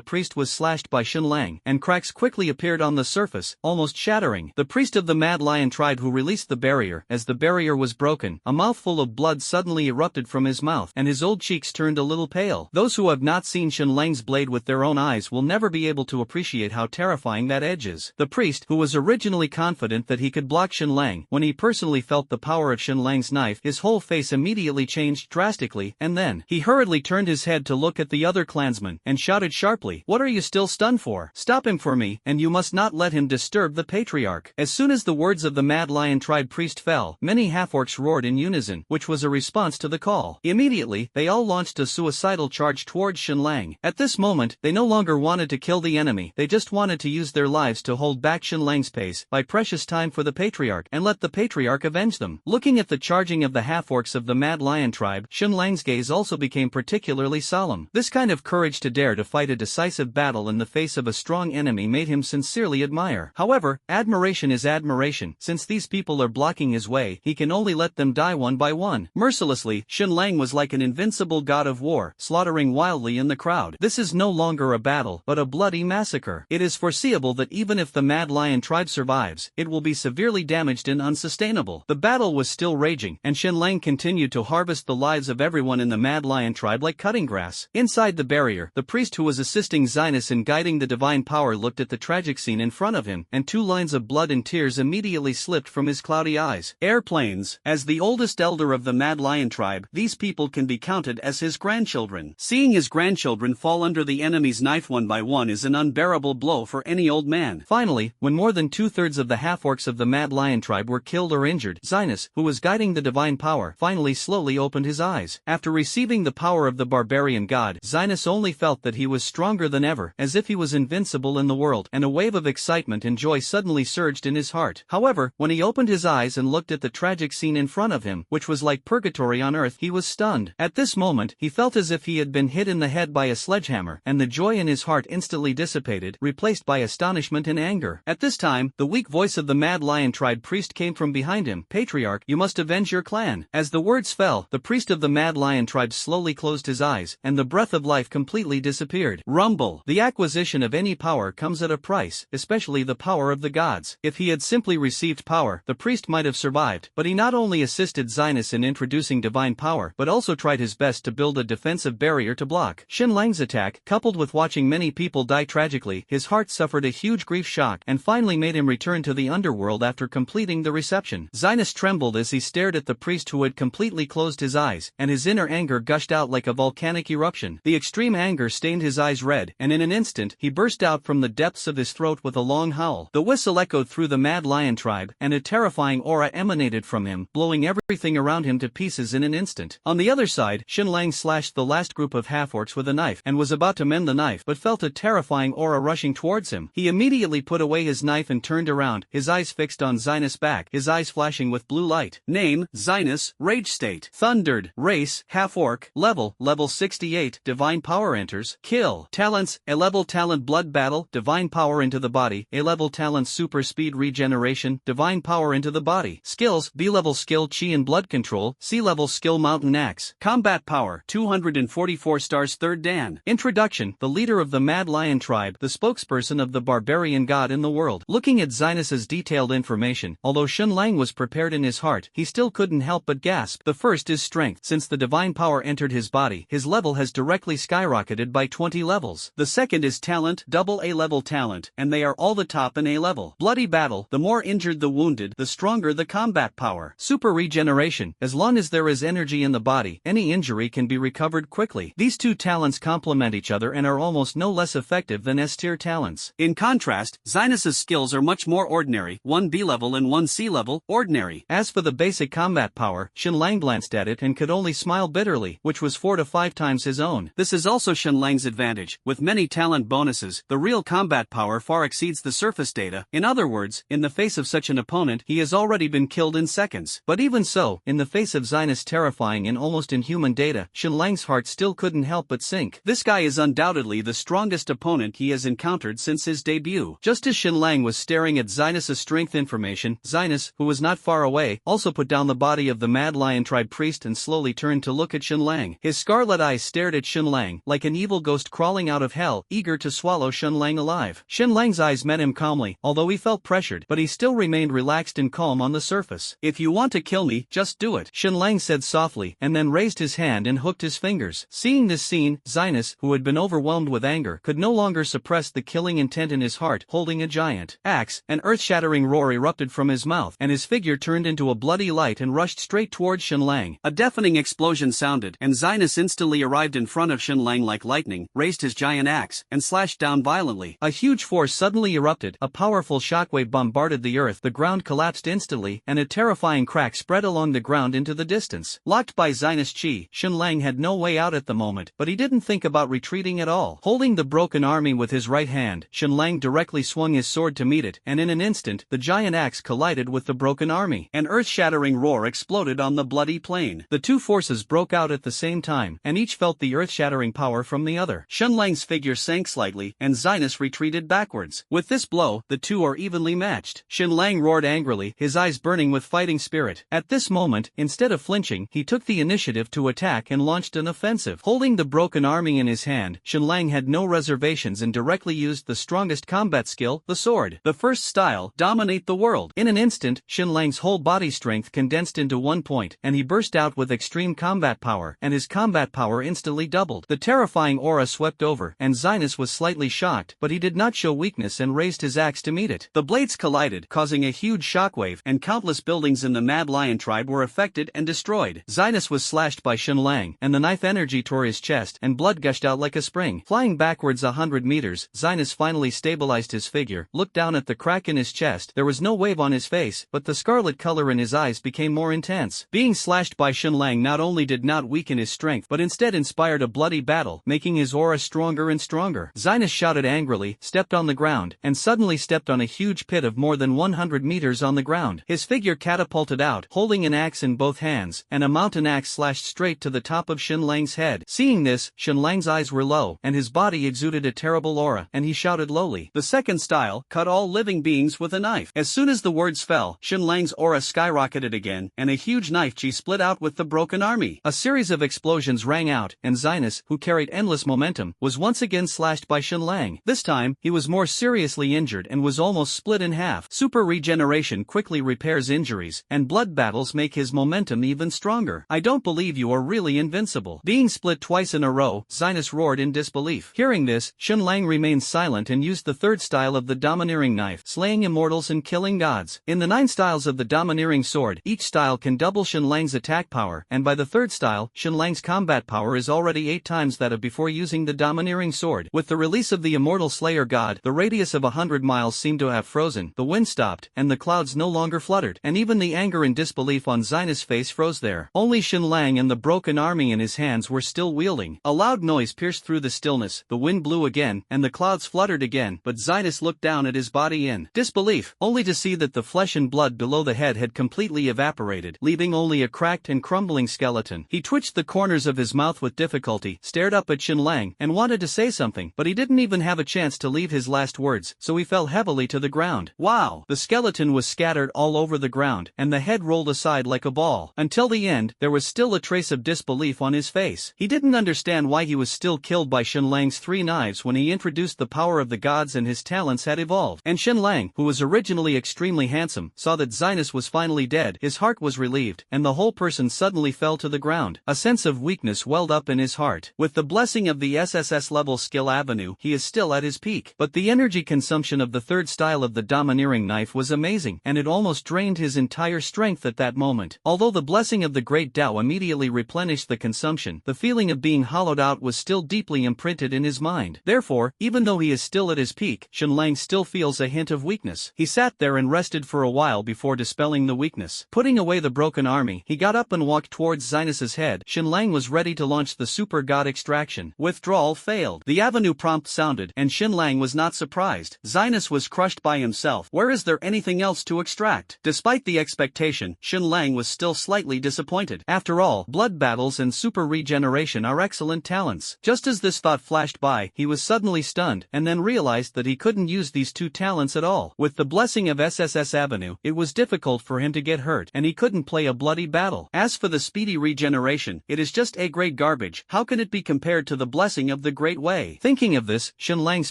priest was slashed by Shenlang, and cracks quickly appeared on the surface, almost shattering. The priest of the Mad Lion tribe who released the barrier. As the barrier was broken, a mouthful of blood suddenly erupted from his mouth, and his old cheeks turned a little pale. Those who have not seen Shenlang's blade with their own eyes will never be able to appreciate how terrifying that edge is. The priest, who was originally confident that he could block Shenlang, when he personally felt the power of Shenlang's knife, his whole face immediately changed drastically, and then he hurriedly turned his head to look at the other clansman, and shouted sharply, "What are you still stunned for? Stop him for me, and you must not let him disturb the patriarch." As soon as the words of the Mad Lion tribe priest fell, many half-orcs roared in unison, which was a response to the call. Immediately, they all launched a suicidal charge towards Shenlang. At this moment, they no longer wanted to kill the enemy, they just wanted to use their lives to hold back Shenlang's pace, buy precious time for the patriarch, and let the patriarch avenge them. Looking at the charging of the half-orcs of the Mad Lion tribe, Shenlang's gaze also became particularly singularly solemn. This kind of courage to dare to fight a decisive battle in the face of a strong enemy made him sincerely admire. However, admiration is admiration. Since these people are blocking his way, he can only let them die one by one. Mercilessly, Xun Lang was like an invincible god of war, slaughtering wildly in the crowd. This is no longer a battle, but a bloody massacre. It is foreseeable that even if the Mad Lion tribe survives, it will be severely damaged and unsustainable. The battle was still raging, and Xun Lang continued to harvest the lives of everyone in the Mad Lion tribe like cutting grass. Inside the barrier, the priest who was assisting Zinus in guiding the divine power looked at the tragic scene in front of him, and 2 lines of blood and tears immediately slipped from his cloudy eyes. Airplanes. As the oldest elder of the Mad Lion tribe, these people can be counted as his grandchildren. Seeing his grandchildren fall under the enemy's knife one by one is an unbearable blow for any old man. Finally, when more than 2/3 of the half-orcs of the Mad Lion tribe were killed or injured, Zinus, who was guiding the divine power, finally slowly opened his eyes. After receiving the power of the barbarian god, Zinus only felt that he was stronger than ever, as if he was invincible in the world, and a wave of excitement and joy suddenly surged in his heart. However, when he opened his eyes and looked at the tragic scene in front of him, which was like purgatory on earth, he was stunned. At this moment, he felt as if he had been hit in the head by a sledgehammer, and the joy in his heart instantly dissipated, replaced by astonishment and anger. At this time, the weak voice of the Mad Lion tribe priest came from behind him. "Patriarch, you must avenge your clan." As the words fell, the priest of the Mad Lion tribe slowly closed his eyes, and the breath of life completely disappeared. Rumble. The acquisition of any power comes at a price, especially the power of the gods. If he had simply received power, the priest might have survived, but he not only assisted Zinus in introducing divine power, but also tried his best to build a defensive barrier to block Xun Lang's attack. Coupled with watching many people die tragically, his heart suffered a huge grief shock, and finally made him return to the underworld after completing the reception. Zinus trembled as he stared at the priest who had completely closed his eyes, and his inner anger gushed out like a volcanic eruption. The extreme anger stained his eyes red, and in an instant, he burst out from the depths of his throat with a long howl. The whistle echoed through the Mad Lion tribe, and a terrifying aura emanated from him, blowing everything around him to pieces in an instant. On the other side, Xun Lang slashed the last group of half-orcs with a knife, and was about to mend the knife, but felt a terrifying aura rushing towards him. He immediately put away his knife and turned around, his eyes fixed on Zinus' back, his eyes flashing with blue light. Name: Zinus. Rage state: Thundered. Race: half-orc. Level 68. Divine power enters. Kill. Talents: A-level talent blood battle, divine power into the body. A-level talent super speed regeneration, divine power into the body. Skills: B-level skill chi and blood control, C-level skill mountain axe. Combat power: 244 stars. 3rd Dan. Introduction: the leader of the Mad Lion tribe, the spokesperson of the barbarian god in the world. Looking at Zinus's detailed information, although Xun Lang was prepared in his heart, he still couldn't help but gasp. The first is strength. Since the divine power entered his body, his level has directly skyrocketed by 20 levels. The second is talent, double A-level talent, and they are all the top in A-level. Bloody battle: the more injured the wounded, the stronger the combat power. Super regeneration: as long as there is energy in the body, any injury can be recovered quickly. These two talents complement each other and are almost no less effective than S-tier talents. In contrast, Zinus's skills are much more ordinary, 1 B-level and 1 C-level, ordinary. As for the basic combat power, Xun Lang glanced at it and could only smile bitterly, which was 4 to 5 times his own. This is also Xun Lang's advantage. With many talent bonuses, the real combat power far exceeds the surface data. In other words, in the face of such an opponent, he has already been killed in seconds. But even so, in the face of Zinus' terrifying and almost inhuman data, Xun Lang's heart still couldn't help but sink. This guy is undoubtedly the strongest opponent he has encountered since his debut. Just as Xun Lang was staring at Zinus' strength information, Zinus, who was not far away, also put down the body of the Mad Lion tribe priest and slowly turned to look at Xun Lang. His scarlet eyes stared at Xun Lang, like an evil ghost crawling out of hell, eager to swallow Xun Lang alive. Xun Lang's eyes met him calmly, although he felt pressured, but he still remained relaxed and calm on the surface. "If you want to kill me, just do it," Xun Lang said softly, and then raised his hand and hooked his fingers. Seeing this scene, Zinus, who had been overwhelmed with anger, could no longer suppress the killing intent in his heart. Holding a giant axe, an earth-shattering roar erupted from his mouth, and his figure turned into a bloody light and rushed straight towards Xun Lang. A deafening explosion sounded, and Zinus instantly arrived in front of Xun Lang like lightning, raised his giant axe, and slashed down violently. A huge force suddenly erupted, a powerful shockwave bombarded the earth, the ground collapsed instantly, and a terrifying crack spread along the ground into the distance. Locked by Zinus' chi, Xun Lang had no way out at the moment, but he didn't think about retreating at all. Holding the broken army with his right hand, Xun Lang directly swung his sword to meet it, and in an instant, the giant axe collided with the broken army. An earth-shattering roar exploded on the bloody plain. The two forces broke out at the same time, and each felt the earth-shattering power from the other. Shenlang's figure sank slightly, and Zinus retreated backwards. With this blow, the two are evenly matched. Shenlang roared angrily, his eyes burning with fighting spirit. At this moment, instead of flinching, he took the initiative to attack and launched an offensive. Holding the broken army in his hand, Shenlang had no reservations and directly used the strongest combat skill, the sword. The first style, dominate the world. In an instant, Shenlang's whole body strength condensed into one point, and he burst out with extreme combat power, and his combat power instantly doubled. The terrifying aura swept over, and Zinus was slightly shocked, but he did not show weakness and raised his axe to meet it. The blades collided, causing a huge shockwave, and countless buildings in the Mad Lion tribe were affected and destroyed. Zinus was slashed by Shenlang, and the knife energy tore his chest, and blood gushed out like a spring. Flying backwards 100 meters, Zinus finally stabilized his figure, looked down at the crack in his chest. There was no wave on his face, but the scarlet color in his eyes became more intense. Being slashed by Shenlang not only did not weaken his strength but instead inspired a bloody battle, making his aura stronger and stronger. Zinus shouted angrily, stepped on the ground, and suddenly stepped on a huge pit of more than 100 meters on the ground. His figure catapulted out, holding an axe in both hands, and a mountain axe slashed straight to the top of Shenlang's head. Seeing this, Shenlang's eyes were low, and his body exuded a terrible aura, and he shouted lowly. The second style, cut all living beings with a knife. As soon as the words fell, Shenlang's aura skyrocketed again, and a huge knife chi split out with the broken army. A series of explosions rang out, and Zinus, who carried endless momentum, was once again slashed by Shenlang. This time, he was more seriously injured and was almost split in half. Super regeneration quickly repairs injuries, and blood battles make his momentum even stronger. I don't believe you are really invincible. Being split twice in a row, Zinus roared in disbelief. Hearing this, Shenlang remained silent and used the third style of the domineering knife, slaying immortals and killing gods. In the 9 styles of the domineering sword, each style can double Shenlang's attack power, and by the third style, Shenlang's combat power is already 8 times that of before using the domineering sword. With the release of the immortal slayer god, the radius of 100 miles seemed to have frozen, the wind stopped, and the clouds no longer fluttered, and even the anger and disbelief on Zinus' face froze there. Only Shenlang and the broken army in his hands were still wielding. A loud noise pierced through the stillness, the wind blew again, and the clouds fluttered again, but Zinus looked down at his body in disbelief, only to see that the flesh and blood below the head had completely evaporated, leaving only a cracked and crumbling skeleton. He twitched the corners of his mouth with difficulty, stared up at Shenlang, and wanted to say something, but he didn't even have a chance to leave his last words, so he fell heavily to the ground. Wow! The skeleton was scattered all over the ground, and the head rolled aside like a ball. Until the end, there was still a trace of disbelief on his face. He didn't understand why he was still killed by Shenlang's 3 knives when he introduced the power of the gods and his talents had evolved. And Shenlang, who was originally extremely handsome, saw that Zinus was finally dead. His heart was relieved, and the whole person suddenly fell to the ground. A sense of weakness welled up in his heart. With the blessing of the SSS-level skill avenue, he is still at his peak. But the energy consumption of the third style of the domineering knife was amazing, and it almost drained his entire strength at that moment. Although the blessing of the great Tao immediately replenished the consumption, the feeling of being hollowed out was still deeply imprinted in his mind. Therefore, even though he is still at his peak, Shenlang still feels a hint of weakness. He sat there and rested for a while before dispelling the weakness. Putting away the broken army, he got up and walked towards Zinus's head. Shenlang was ready to launch the super god extraction. Withdrawal failed. The avenue prompt sounded, and Shenlang was not surprised. Zinus was crushed by himself. Where is there anything else to extract? Despite the expectation, Shenlang was still slightly disappointed. After all, blood battles and super regeneration are excellent talents. Just as this thought flashed by, he was suddenly stunned, and then realized that he couldn't use these 2 talents at all. With the blessing of SSS Avenue, it was difficult for him to get hurt, and he couldn't play a bloody battle. As for the speedy regeneration, it is just A-grade garbage. How can it be compared to the blessing of the Great Way? Thinking of this, Shenlang's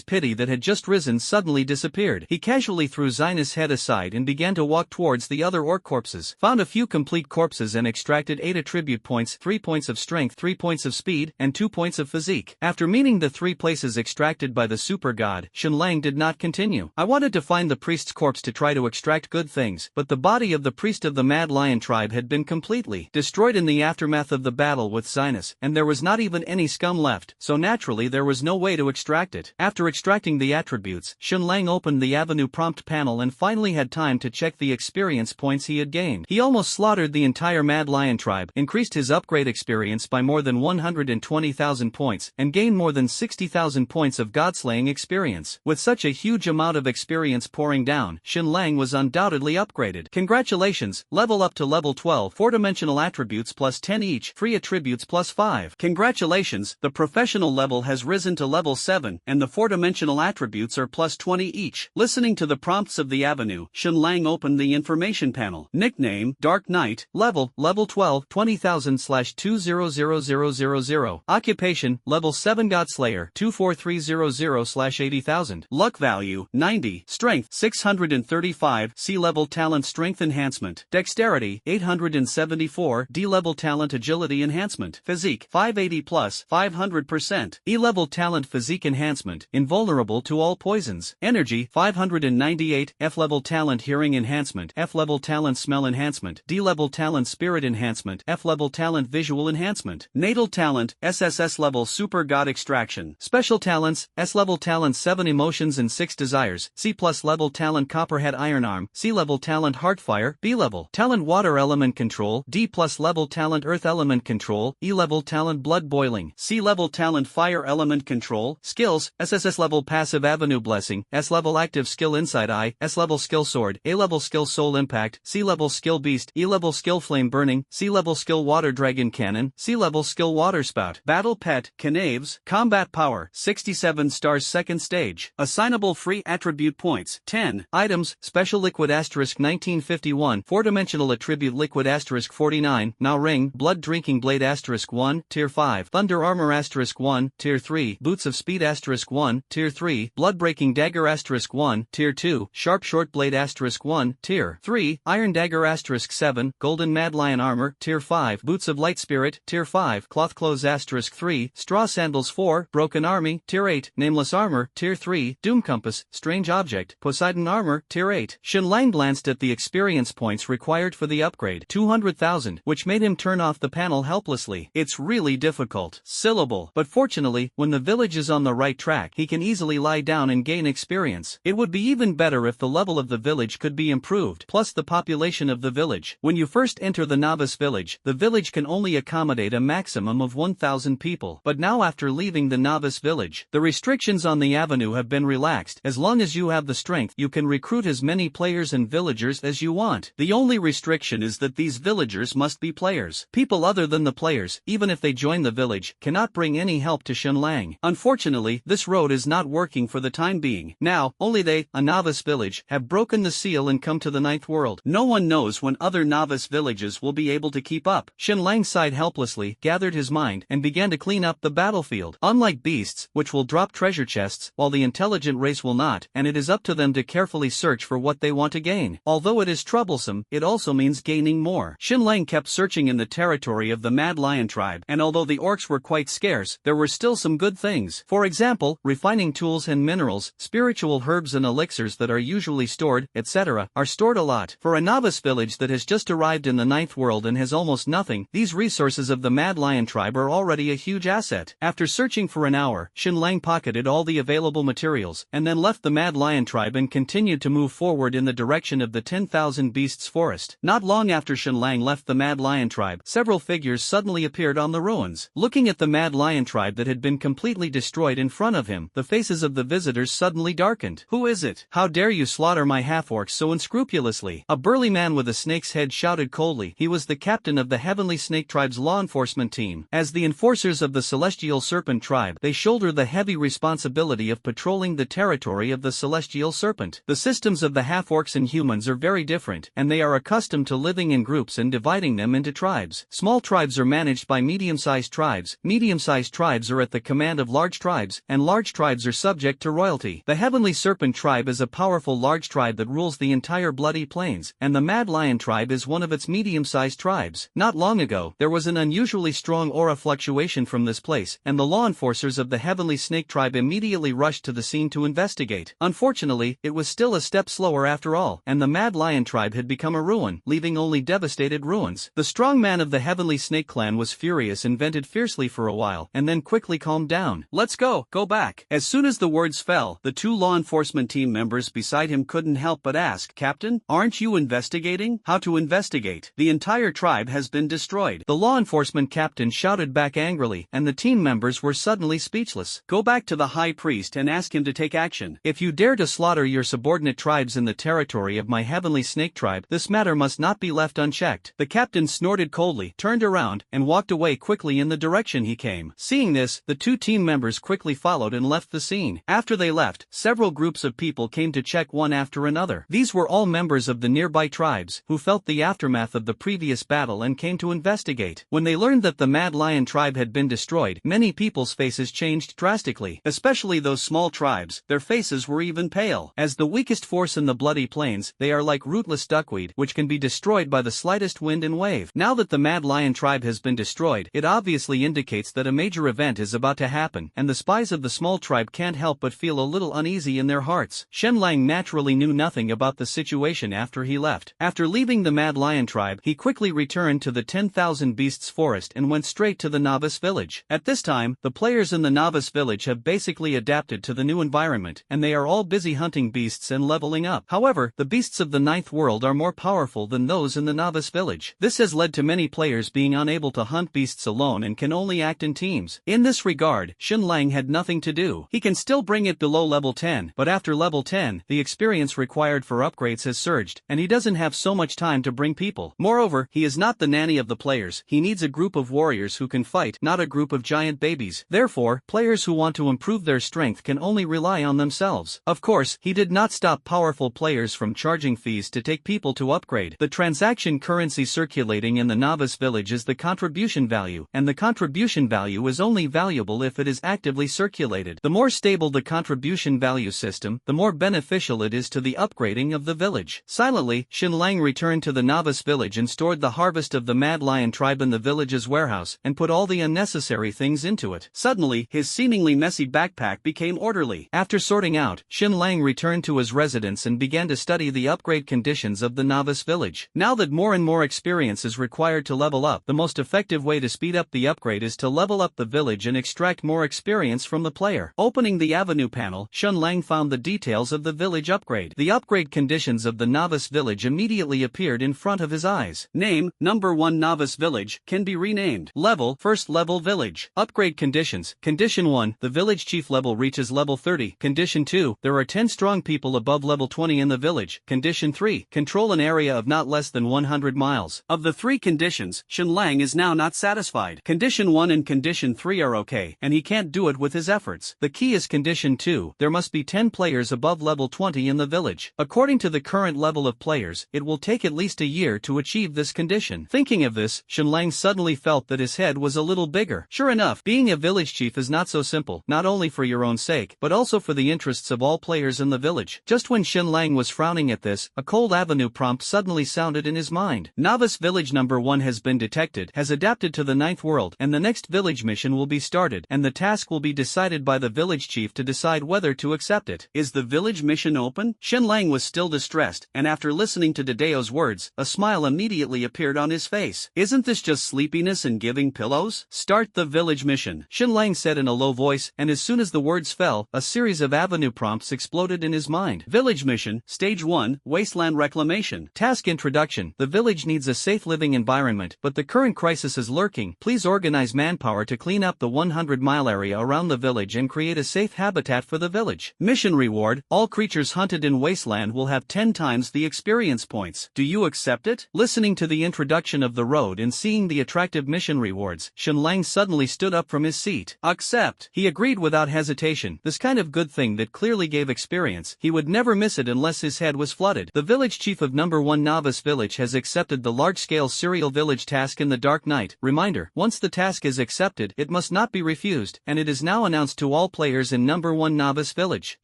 pity that had just risen suddenly disappeared. He casually threw Zinus' head aside and began to walk towards the other orc corpses. Found a few complete corpses and extracted 8 attribute points, 3 points of strength, 3 points of speed, and 2 points of physique. After meeting the 3 places extracted by the super god, Shenlang did not continue. I wanted to find the priest's corpse to try to extract good things, but the body of the priest of the Mad Lion tribe had been completely destroyed in the aftermath of the battle with Zinus, and there was not even any scum left, so naturally there was no way to extract it. After extracting the attributes, Shenlang opened the avenue prompt panel and finally had time to check the experience points he had gained. He almost slaughtered the entire Mad Lion tribe, increased his upgrade experience by more than 120,000 points, and gained more than 60,000 points of godslaying experience. With such a huge amount of experience pouring down, Shenlang was undoubtedly upgraded. Congratulations, level up to level 12, 4-dimensional attributes plus 10 each, free attributes plus 5. 5. Congratulations, the professional level has risen to level 7, and the 4-dimensional attributes are plus 20 each. Listening to the prompts of the avenue, Shen Lang opened the information panel. Nickname, Dark Knight. Level 12, 20,000/200000. Occupation, level 7 Godslayer, 24300/80,000. Luck value, 90. Strength, 635. C-level talent strength enhancement. Dexterity, 874. D-level talent agility enhancement. Physique, 580 plus, 500%. E-level talent physique enhancement, invulnerable to all poisons. Energy, 598. F-level talent hearing enhancement. F-level talent smell enhancement. D-level talent spirit enhancement. F-level talent visual enhancement. Natal talent, SSS-level super god extraction. Special talents, S-level talent 7 emotions and 6 desires. C+ level talent copperhead iron arm. C-level talent heartfire. B-level talent water element control. D+ level talent earth element control. E-level talent blood boiling. C-level talent fire element control. Skills, SSS-level passive avenue blessing. S-level active skill inside eye. S-level skill sword. A-level skill soul impact. C-level skill beast. E-level skill flame burning. C-level skill water dragon cannon. C-level skill water spout. Battle pet, Knaves. Combat power, 67 stars second stage. Assignable free attribute points, 10. Items, special liquid asterisk 1951. 4-dimensional attribute liquid asterisk 49. Now ring, blood drinking blade asterisk 1, tier 5. Thunder armor asterisk 1, tier 3. Boots of speed asterisk 1, tier 3. Blood breaking dagger asterisk 1, tier 2. Sharp short blade asterisk 1, tier 3. Iron dagger asterisk 7. Golden mad lion armor, tier 5. Boots of light spirit, tier 5. Cloth clothes asterisk 3. Straw sandals 4. Broken army, tier 8. Nameless armor, tier 3. Doom compass, strange object. Poseidon armor, tier 8. Shen Lang glanced at the experience points required for the upgrade, 200,000, which made him turn off the panel helplessly. It's really difficult. Syllable. But fortunately, when the village is on the right track, he can easily lie down and gain experience. It would be even better if the level of the village could be improved, plus the population of the village. When you first enter the novice village, the village can only accommodate a maximum of 1,000 people. But now after leaving the novice village, the restrictions on the avenue have been relaxed. As long as you have the strength, you can recruit as many players and villagers as you want. The only restriction is that these villagers must be players. People other than the players, even if they join the village, cannot bring any help to Shen Lang. Unfortunately, this road is not working for the time being. Now, only they, a novice village, have broken the seal and come to the 9th world. No one knows when other novice villages will be able to keep up. Shen Lang sighed helplessly, gathered his mind, and began to clean up the battlefield. Unlike beasts, which will drop treasure chests, while the intelligent race will not, and it is up to them to carefully search for what they want to gain. Although it is troublesome, it also means gaining more. Shen Lang kept searching in the territory of the Mad Lion tribe, and although the orcs were quite scarce, there were still some good things. For example, refining tools and minerals, spiritual herbs and elixirs that are usually stored, etc., are stored a lot. For a novice village that has just arrived in the 9th world and has almost nothing, these resources of the Mad Lion tribe are already a huge asset. After searching for an hour, Shen Lang pocketed all the available materials, and then left the Mad Lion tribe and continued to move forward in the direction of the 10,000 Beasts Forest. Not long after Shen Lang left the Mad Lion tribe, several figures suddenly appeared on the ruins. Looking at the Mad Lion tribe that had been completely destroyed in front of him, the faces of the visitors suddenly darkened. Who is it? How dare you slaughter my half-orcs so unscrupulously? A burly man with a snake's head shouted coldly. He was the captain of the Heavenly Snake tribe's law enforcement team. As the enforcers of the Celestial Serpent tribe, they shoulder the heavy responsibility of patrolling the territory of the Celestial Serpent. The systems of the half-orcs and humans are very different, and they are accustomed to living in groups and dividing them into tribes. Small tribes are managed by medium-sized tribes, medium-sized tribes are at the command of large tribes, and large tribes are subject to royalty. The Heavenly Serpent tribe is a powerful large tribe that rules the entire Bloody Plains, and the Mad Lion tribe is one of its medium-sized tribes. Not long ago, there was an unusually strong aura fluctuation from this place, and the law enforcers of the Heavenly Snake tribe immediately rushed to the scene to investigate. Unfortunately, it was still a step slower after all, and the Mad Lion tribe had become a ruin, leaving only devastated ruins. The strong man of the Heavenly Snake clan was furious and vented fiercely for a while, and then quickly calmed down. Let's go back. As soon as the words fell, the two law enforcement team members beside him couldn't help but ask, Captain, aren't you investigating? How to investigate? The entire tribe has been destroyed. The law enforcement captain shouted back angrily, and the team members were suddenly speechless. Go back to the high priest and ask him to take action. If you dare to slaughter your subordinate tribes in the territory of my Heavenly Snake tribe, this matter must not be left unchecked. The captain snorted coldly, turned around, and walked away away quickly in the direction he came. Seeing this, the two team members quickly followed and left the scene. After they left, several groups of people came to check one after another. These were all members of the nearby tribes, who felt the aftermath of the previous battle and came to investigate. When they learned that the Mad Lion tribe had been destroyed, many people's faces changed drastically. Especially those small tribes, their faces were even pale. As the weakest force in the bloody plains, they are like rootless duckweed, which can be destroyed by the slightest wind and wave. Now that the Mad Lion tribe has been destroyed, it obviously indicates that a major event is about to happen, and the spies of the small tribe can't help but feel a little uneasy in their hearts. Shenlang naturally knew nothing about the situation after he left. After leaving the Mad Lion tribe, he quickly returned to the 10,000 Beasts forest and went straight to the novice village. At this time, the players in the novice village have basically adapted to the new environment, and they are all busy hunting beasts and leveling up. However, the beasts of the ninth world are more powerful than those in the novice village. This has led to many players being unable to hunt beasts alone and can only act in teams. In this regard, Shenlang had nothing to do. He can still bring it below level 10, but after level 10, the experience required for upgrades has surged, and he doesn't have so much time to bring people. Moreover, he is not the nanny of the players. He needs a group of warriors who can fight, not a group of giant babies. Therefore, players who want to improve their strength can only rely on themselves. Of course, he did not stop powerful players from charging fees to take people to upgrade. The transaction currency circulating in the novice village is the contribution value, and the contribution value is only valuable if it is actively circulated. The more stable the contribution value system, the more beneficial it is to the upgrading of the village. Silently, Shenlang returned to the novice village and stored the harvest of the Mad Lion tribe in the village's warehouse, and put all the unnecessary things into it. Suddenly, his seemingly messy backpack became orderly. After sorting out, Shenlang returned to his residence and began to study the upgrade conditions of the novice village. Now that more and more experience is required to level up, the most effective way to speed up the upgrade is to level up the village and extract more experience from the player. Opening the avenue panel, Shenlang found the details of the village upgrade. The upgrade conditions of the novice village immediately appeared in front of his eyes. Name: Number 1 Novice Village, can be renamed. Level: First Level Village. Upgrade conditions: Condition 1, the village chief level reaches level 30. Condition 2, there are 10 strong people above level 20 in the village. Condition 3, control an area of not less than 100 miles. Of the three conditions, Shenlang is now not satisfied. Condition 1 and Condition 3 are okay, and he can't do it with his efforts. The key is Condition 2, there must be 10 players above level 20 in the village. According to the current level of players, it will take at least a year to achieve this condition. Thinking of this, Shenlang suddenly felt that his head was a little bigger. Sure enough, being a village chief is not so simple, not only for your own sake, but also for the interests of all players in the village. Just when Shenlang was frowning at this, a cold avenue prompt suddenly sounded in his mind. Novice Village Number 1 has been detected, has adapted to the ninth world, and the next village mission will be started, and the task will be decided by the village chief to decide whether to accept it. Is the village mission open? Shenlang was still distressed, and after listening to Dedeo's words, a smile immediately appeared on his face. Isn't this just sleepiness and giving pillows? Start the village mission, Shenlang said in a low voice, and as soon as the words fell, a series of avenue prompts exploded in his mind. Village mission, Stage 1, Wasteland Reclamation. Task Introduction. The village needs a safe living environment, but the current crisis is lurking. Please organize manpower to clean up the 100-mile area around the village and create a safe habitat for the village. Mission reward, all creatures hunted in Wasteland will have 10 times the experience points. Do you accept it? Listening to the introduction of the road and seeing the attractive mission rewards, Shenlang suddenly stood up from his seat. Accept. He agreed without hesitation. This kind of good thing that clearly gave experience, he would never miss it unless his head was flooded. The village chief of Number 1 Novice Village has accepted the large-scale serial village task in the Dark Night. Reminder, once the task is accepted, it must not be refused, and it is now announced to all players in Number 1 Novice Village.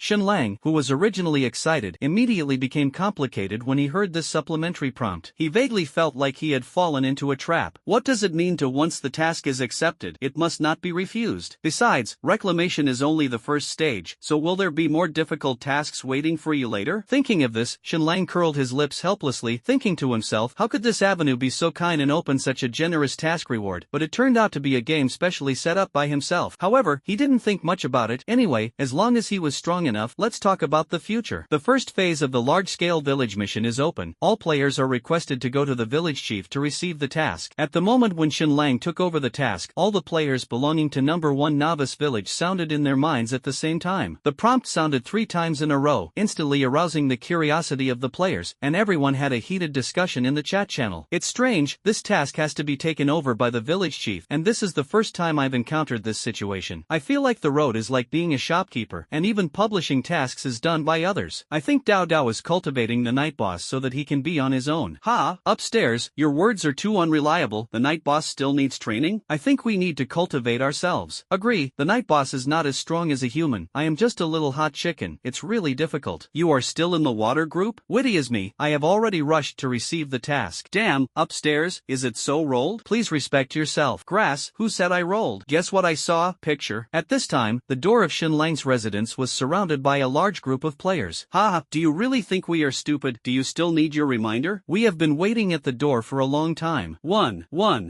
Shenlang, who was originally excited, immediately became complicated when he heard this supplementary prompt. He vaguely felt like he had fallen into a trap. What does it mean to once the task is accepted, it must not be refused? Besides, reclamation is only the first stage, so will there be more difficult tasks waiting for you later? Thinking of this, Shenlang curled his lips helplessly, thinking to himself, how could this avenue be so kind and open such a generous task reward? But it turned out to be a game specially set up by himself. However, he didn't think much about it. Anyway, as long as he was strong enough, let's talk about the future. The first phase of the large-scale village mission is open. All players are requested to go to the village chief to receive the task. At the moment when Shenlang took over the task, all the players belonging to Number 1 Novice Village sounded in their minds at the same time. The prompt sounded 3 times in a row, instantly arousing the curiosity of the players, and everyone had a heated discussion in the chat channel. It's strange, this task has to be taken over by by the village chief, and this is the first time I've encountered this situation. I feel like the road is like being a shopkeeper, and even publishing tasks is done by others. I think Dao Dao is cultivating the night boss so that he can be on his own. Ha! Upstairs, your words are too unreliable. The night boss still needs training? I think we need to cultivate ourselves. Agree, the night boss is not as strong as a human. I am just a little hot chicken. It's really difficult. You are still in the water group? Witty as me, I have already rushed to receive the task. Damn, upstairs, is it so rolled? Please respect yourself. Grass, who said I rolled? Guess what I saw? Picture. At this time, the door of Xin Lang's residence was surrounded by a large group of players. Ha, do you really think we are stupid? Do you still need your reminder? We have been waiting at the door for a long time. 1.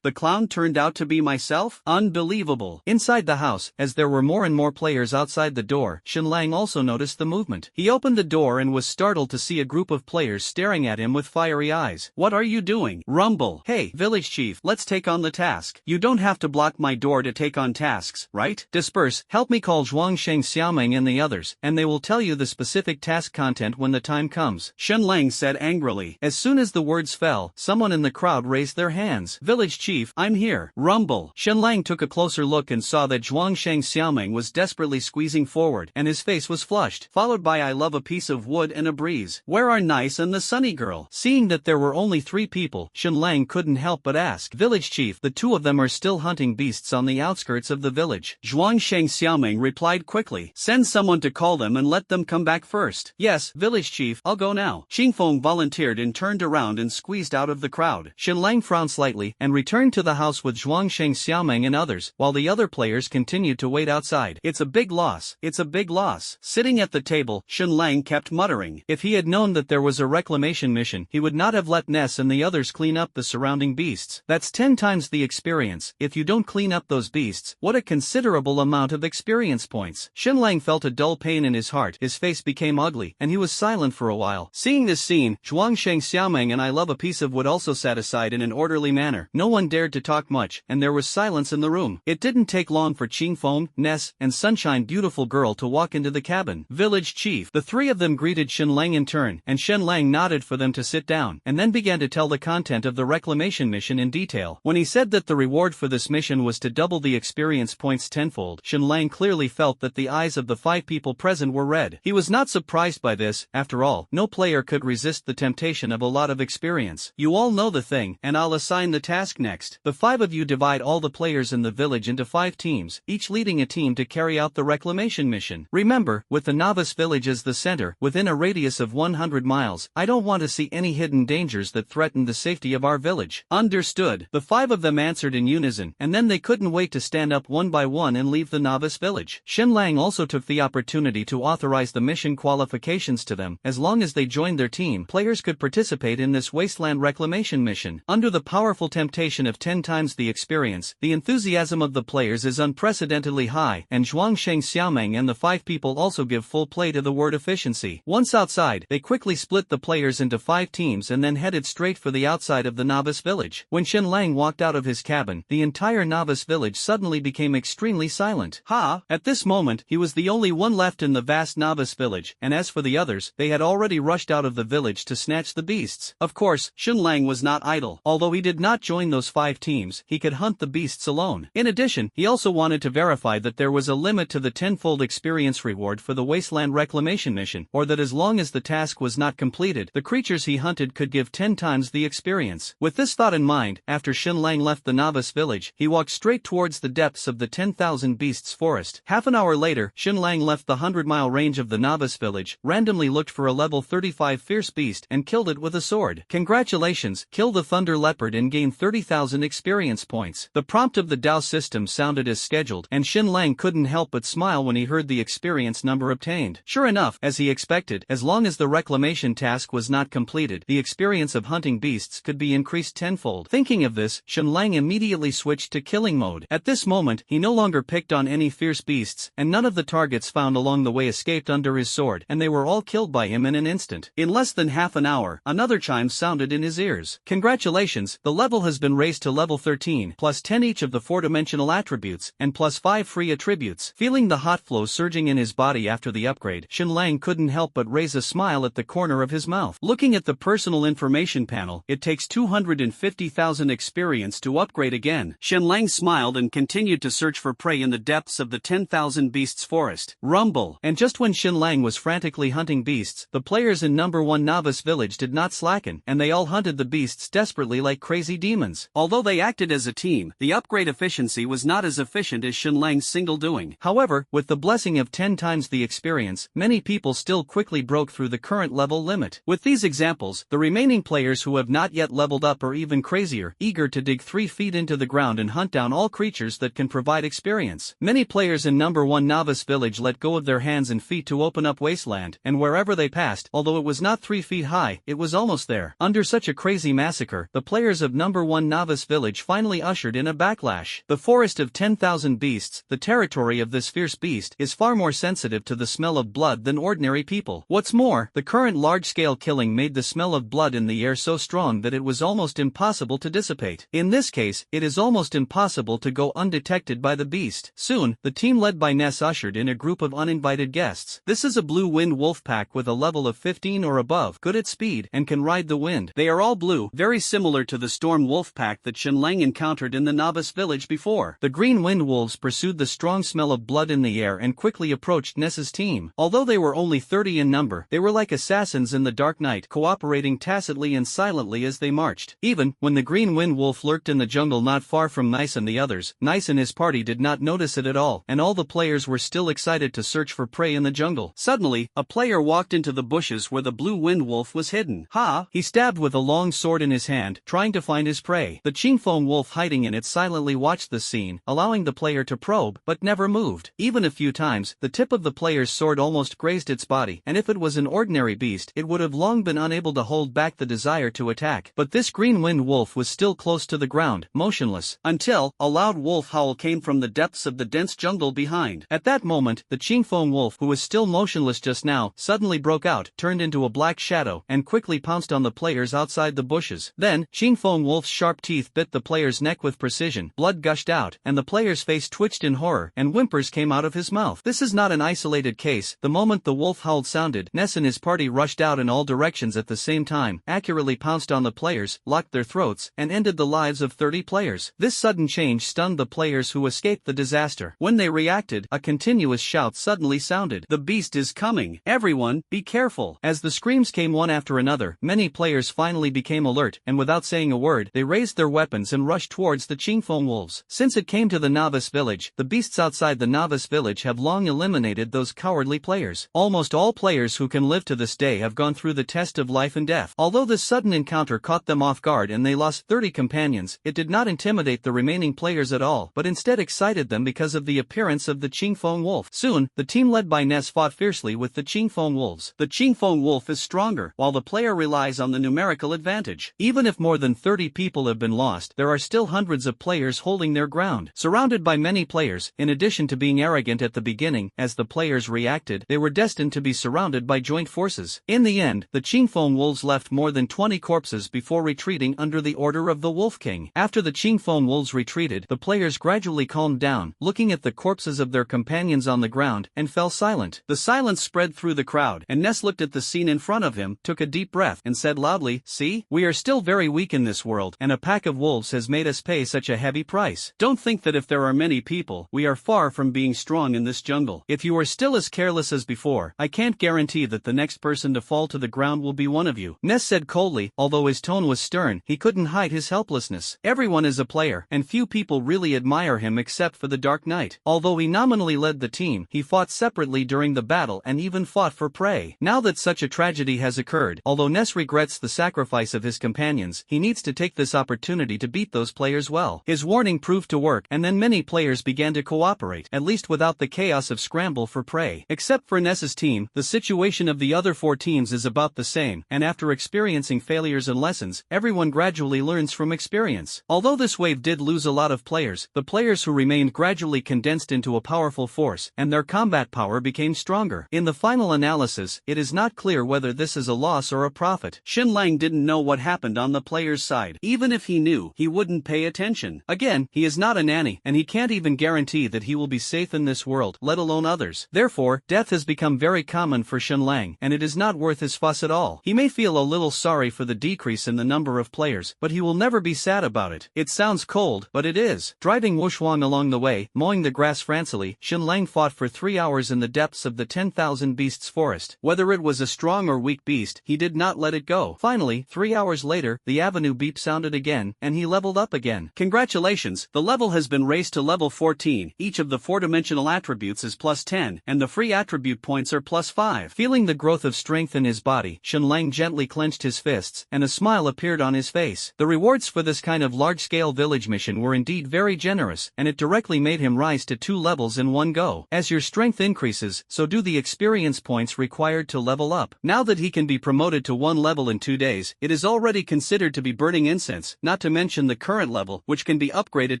The clown turned out to be myself? Unbelievable. Inside the house, as there were more and more players outside the door, Xin Lang also noticed the movement. He opened the door and was startled to see a group of players staring at him with fiery eyes. What are you doing? Rumble. Hey, village chief, let's take on the task. You don't have to block my door to take on tasks, right? Disperse, help me call Zhuang Sheng Xiaoming and the others, and they will tell you the specific task content when the time comes. Xin Lang said angrily. As soon as the words fell, someone in the crowd raised their hands. Village chief, I'm here. Rumble. Xin Lang took a closer look and saw that Zhuang Sheng Xiaoming was desperately squeezing forward, and his face was flushed, followed by I love a piece of wood and a breeze. Where are Nice and the Sunny Girl? Seeing that there were only 3 people, Xin Lang couldn't help but ask. Village chief, the 2 of them are still hunting beasts on the outskirts of the village. Zhuang Sheng Xiaoming replied quickly. Send someone to call them and let them come back first. Yes, village chief, I'll go now. Xingfeng volunteered and turned around and squeezed out of the crowd. Xin Lang frowned slightly and returned to the house with Zhuang Sheng Xiaoming and others, while the other players continued to wait outside. It's a big loss. It's a big loss. Sitting at the table, Xin Lang kept muttering. If he had known that there was a reclamation mission, he would not have let Ness and the others clean up the surrounding beasts. That's 10 times the experience. If you don't clean up those beasts, what a considerable amount of experience points. Xin Lang felt a dull pain in his heart, his face became ugly, and he was silent for a while. Seeing this scene, Zhuang Sheng Xiaoming and I love a piece of wood also sat aside in an orderly manner. No one dared to talk much, and there was silence in the room. It didn't take long for Qingfeng, Ness, and Sunshine Beautiful Girl to walk into the cabin. Village chief. The 3 of them greeted Xin Lang in turn, and Xin Lang nodded for them to sit down, and then began to tell the content of the reclamation mission in detail. When he said that the reward for this mission was to double the experience points tenfold, Xin Lang clearly felt that the eyes of the 5 people present were red. He was not surprised by this. After all, no player could resist the temptation of a lot of experience. You all know the thing, and I'll assign the task next. The 5 of you divide all the players in the village into 5 teams, each leading a team to carry out the reclamation mission. Remember, with the novice village as the center, within a radius of 100 miles, I don't want to see any hidden dangers that threaten the safety of our village. Understood. The 5 of them answered in unison, and then they couldn't wait to stand up one by one and leave the novice village. Xin Lang also took the opportunity to authorize the mission qualifications to them. As long as they joined their team, players could participate in this wasteland reclamation mission. Under the powerful temptation of 10 times the experience, the enthusiasm of the players is unprecedentedly high, and Zhuang Sheng Xiaoming and the 5 people also give full play to the word efficiency. Once outside, they quickly split the players into 5 teams and then headed straight for the outside of the novice village. When Xin Lang walked out of his cabin, the entire novice village suddenly became extremely silent. Ha! At this moment, he was the only one left in the vast novice village, and as for the others, they had already rushed out of the village to snatch the beasts. Of course, Xin Lang was not idle. Although he did not join those 5 teams, he could hunt the beasts alone. In addition, he also wanted to verify that there was a limit to the tenfold experience reward for the wasteland reclamation mission, or that as long as the task was not completed, the creatures he hunted could give 10 times the experience. With this thought in mind, after Xin Lang left the novice village, he walked straight towards the depths of the 10,000 beasts forest. Half an hour later, Xin Lang left the 100-mile range of the novice village, randomly looked for a level 35 fierce beast and killed it with a sword. Congratulations, kill the thunder leopard and gain 30,000 experience points. The prompt of the Dao system sounded as scheduled, and Xin Lang couldn't help but smile when he heard the experience number obtained. Sure enough, as he expected, as long as the reclamation task was not completed, the experience of hunting beasts could be increased tenfold. Thinking of this, Xin Lang immediately switched to killing mode. At this moment, he no longer picked on any fierce beasts, and none of the targets found along the way escaped under his sword, and they were all killed by him in an instant. In less than half an hour, another chime sounded in his ears. Congratulations, the level has been raised to level 13, plus 10 each of the 4-dimensional attributes, and plus 5 free attributes. Feeling the hot flow surging in his body after the upgrade, Xin Lang couldn't help but raise a smile at the corner of his mouth. Looking at the personal information panel, it takes 250,000 experience chance to upgrade again. Shenlang smiled and continued to search for prey in the depths of the 10,000 beasts forest. Rumble. And just when Shenlang was frantically hunting beasts, the players in number 1 novice village did not slacken, and they all hunted the beasts desperately like crazy demons. Although they acted as a team, the upgrade efficiency was not as efficient as Shenlang's single doing. However, with the blessing of 10 times the experience, many people still quickly broke through the current level limit. With these examples, the remaining players who have not yet leveled up are even crazier, eager to dig 3 feet into the ground and hunt down all creatures that can provide experience. Many players in number 1 novice village let go of their hands and feet to open up wasteland, and wherever they passed, although it was not 3 feet high, it was almost there. Under such a crazy massacre, the players of number 1 novice village finally ushered in a backlash. The forest of 10,000 beasts, the territory of this fierce beast, is far more sensitive to the smell of blood than ordinary people. What's more, the current large-scale killing made the smell of blood in the air so strong that it was almost impossible to dissipate. In this case, it is almost impossible to go undetected by the beast. Soon, the team led by Ness ushered in a group of uninvited guests. This is a blue wind wolf pack with a level of 15 or above, good at speed, and can ride the wind. They are all blue, very similar to the storm wolf pack that Shenlang encountered in the novice village before. The green wind wolves pursued the strong smell of blood in the air and quickly approached Ness's team. Although they were only 30 in number, they were like assassins in the dark night, cooperating tacitly and silently as they marched. Even when the green wind wolf lurked in the jungle not far from Nice and the others, Nice and his party did not notice it at all, and all the players were still excited to search for prey in the jungle. Suddenly, a player walked into the bushes where the blue wind wolf was hidden. Ha! He stabbed with a long sword in his hand, trying to find his prey. The Qingfeng wolf hiding in it silently watched the scene, allowing the player to probe, but never moved. Even a few times, the tip of the player's sword almost grazed its body, and if it was an ordinary beast, it would have long been unable to hold back the desire to attack. But this green wind wolf was still close to the ground, motionless, until a loud wolf howl came from the depths of the dense jungle behind. At that moment, the Qingfeng wolf, who was still motionless just now, suddenly broke out, turned into a black shadow, and quickly pounced on the players outside the bushes. Then, Qingfeng wolf's sharp teeth bit the player's neck with precision, blood gushed out, and the player's face twitched in horror, and whimpers came out of his mouth. This is not an isolated case. The moment the wolf howl sounded, Ness and his party rushed out in all directions at the same time, accurately pounced on the players, locked their throats, and ended the lives of 30 players. This sudden change stunned the players who escaped the disaster. When they reacted, a continuous shout suddenly sounded. The beast is coming! Everyone, be careful! As the screams came one after another, many players finally became alert, and without saying a word, they raised their weapons and rushed towards the Qingfeng wolves. Since it came to the novice village, the beasts outside the novice village have long eliminated those cowardly players. Almost all players who can live to this day have gone through the test of life and death. Although this sudden encounter caught them off guard and they lost 30 companions, it did not intimidate the remaining players at all, but instead excited them because of the appearance of the Qingfeng wolf. Soon, the team led by Ness fought fiercely with the Qingfeng wolves. The Qingfeng wolf is stronger, while the player relies on the numerical advantage. Even if more than 30 people have been lost, there are still hundreds of players holding their ground. Surrounded by many players, in addition to being arrogant at the beginning, as the players reacted, they were destined to be surrounded by joint forces. In the end, the Qingfeng wolves left more than 20 corpses before retreating under the order of the Wolf King. After the Qingfeng wolves retreated, the players gradually calmed down, looking at the corpses of their companions on the ground, and fell silent. The silence spread through the crowd, and Ness looked at the scene in front of him, took a deep breath, and said loudly, "See, we are still very weak in this world, and a pack of wolves has made us pay such a heavy price. Don't think that if there are many people, we are far from being strong in this jungle. If you are still as careless as before, I can't guarantee that the next person to fall to the ground will be one of you." Ness said coldly, although his tone was stern, he couldn't hide his helplessness. Everyone is a player, and few people really admire him except for the Dark Knight. Although he nominally led the team, he fought separately during the battle and even fought for prey. Now that such a tragedy has occurred, although Ness regrets the sacrifice of his companions, he needs to take this opportunity to beat those players well. His warning proved to work, and then many players began to cooperate, at least without the chaos of scramble for prey. Except for Ness's team, the situation of the other 4 teams is about the same, and after experiencing failures and lessons, everyone gradually learns from experience. Although this wave did lose a lot of players, the players who remained gradually condensed into a powerful force, and their combat power became stronger. In the final analysis, it is not clear whether this is a loss or a profit. Shenlang didn't know what happened on the player's side. Even if he knew, he wouldn't pay attention. Again, he is not a nanny, and he can't even guarantee that he will be safe in this world, let alone others. Therefore, death has become very common for Shenlang, and it is not worth his fuss at all. He may feel a little sorry for the decrease in the number of players, but he will never be sad about about it. It sounds cold, but it is. Driving Wushuang along the way, mowing the grass frantically, Xinlang fought for 3 hours in the depths of the 10,000 beasts forest. Whether it was a strong or weak beast, he did not let it go. Finally, 3 hours later, the avenue beep sounded again, and he leveled up again. Congratulations, the level has been raised to level 14. Each of the 4-dimensional attributes is plus 10, and the free attribute points are plus 5. Feeling the growth of strength in his body, Xinlang gently clenched his fists, and a smile appeared on his face. The rewards for this kind of large-scale village mission were indeed very generous, and it directly made him rise to 2 levels in one go. As your strength increases, so do the experience points required to level up. Now that he can be promoted to 1 level in 2 days, it is already considered to be burning incense, not to mention the current level, which can be upgraded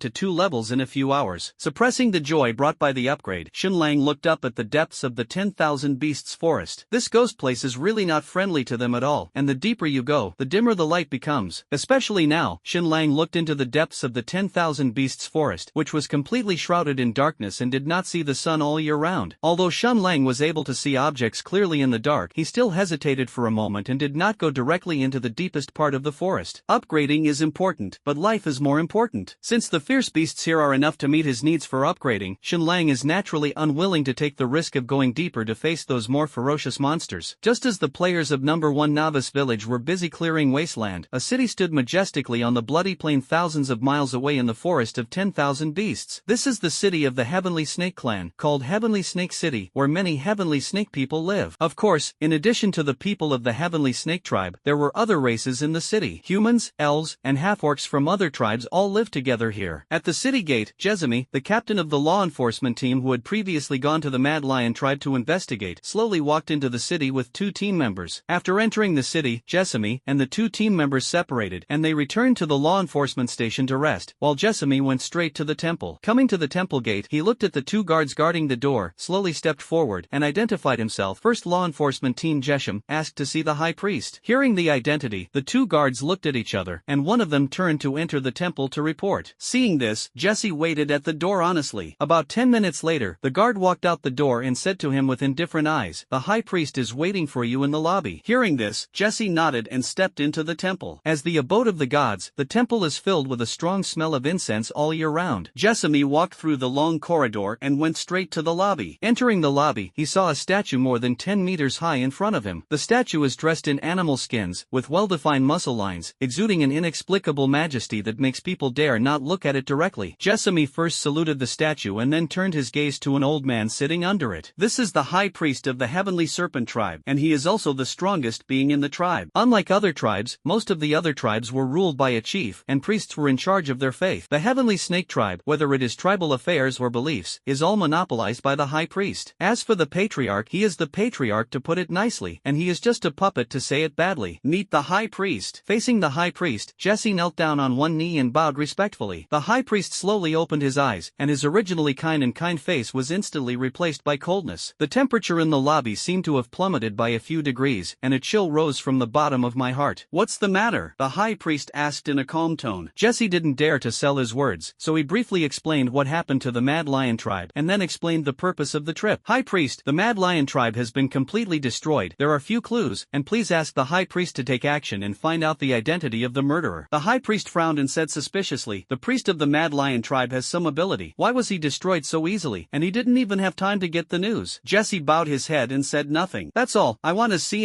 to 2 levels in a few hours. Suppressing the joy brought by the upgrade, Xinlang looked up at the depths of the 10,000 beasts forest. This ghost place is really not friendly to them at all, and the deeper you go, the dimmer the light becomes. Especially now, Xinlang looked into the depths of the 10,000 beasts forest, which was completely shrouded in darkness and did not see the sun all year round. Although Xinlang was able to see objects clearly in the dark, he still hesitated for a moment and did not go directly into the deepest part of the forest. Upgrading is important, but life is more important. Since the fierce beasts here are enough to meet his needs for upgrading, Xinlang is naturally unwilling to take the risk of going deeper to face those more ferocious monsters. Just as the players of number 1 Novice Village were busy clearing wasteland, a city stood majestically on the bloody plain thousands of miles away in the forest of 10,000 beasts. This is the city of the Heavenly Snake Clan, called Heavenly Snake City, where many Heavenly Snake people live. Of course, in addition to the people of the Heavenly Snake tribe, there were other races in the city. Humans, elves, and half-orcs from other tribes all lived together here. At the city gate, Jessamy, the captain of the law enforcement team who had previously gone to the Mad Lion tribe to investigate, slowly walked into the city with 2 team members. After entering the city, Jessamy and the 2 team members separated, and they returned to the law enforcement station to rest, while Jessamy went straight to the temple. Coming to the temple gate, he looked at the 2 guards guarding the door, slowly stepped forward, and identified himself. First law enforcement team Jesham asked to see the high priest. Hearing the identity, the 2 guards looked at each other, and one of them turned to enter the temple to report. Seeing this, Jesse waited at the door honestly. About 10 minutes later, the guard walked out the door and said to him with indifferent eyes, "The high priest is waiting for you in the lobby." Hearing this, Jesse nodded and stepped into the temple. As the abode of the gods, the temple is filled with a strong smell of incense all year round. Jessamy walked through the long corridor and went straight to the lobby. Entering the lobby, he saw a statue more than 10 meters high in front of him. The statue is dressed in animal skins, with well-defined muscle lines, exuding an inexplicable majesty that makes people dare not look at it directly. Jessamy first saluted the statue and then turned his gaze to an old man sitting under it. This is the high priest of the Heavenly Serpent tribe, and he is also the strongest being in the tribe. Unlike other tribes, most of the other tribes were ruled by a chief, and priests were in charge of their faith. The Heavenly Snake tribe, whether it is tribal affairs or beliefs, is all monopolized by the high priest. As for the patriarch, he is the patriarch to put it nicely, and he is just a puppet to say it badly. Meet the high priest. Facing the high priest, Jesse knelt down on one knee and bowed respectfully. The high priest slowly opened his eyes, and his originally kind face was instantly replaced by coldness. The temperature in the lobby seemed to have plummeted by a few degrees, and a chill rose from the bottom of my heart. "What's the matter?" the high priest asked in a calm tone. Jesse didn't dare to sell his words, so he briefly explained what happened to the Mad Lion tribe, and then explained the purpose of the trip. "High priest, the Mad Lion tribe has been completely destroyed. There are few clues, and please ask the high priest to take action and find out the identity of the murderer." The high priest frowned and said suspiciously, "The priest of the Mad Lion tribe has some ability. Why was he destroyed so easily? And he didn't even have time to get the news." Jesse bowed his head and said nothing. "That's all. I want to see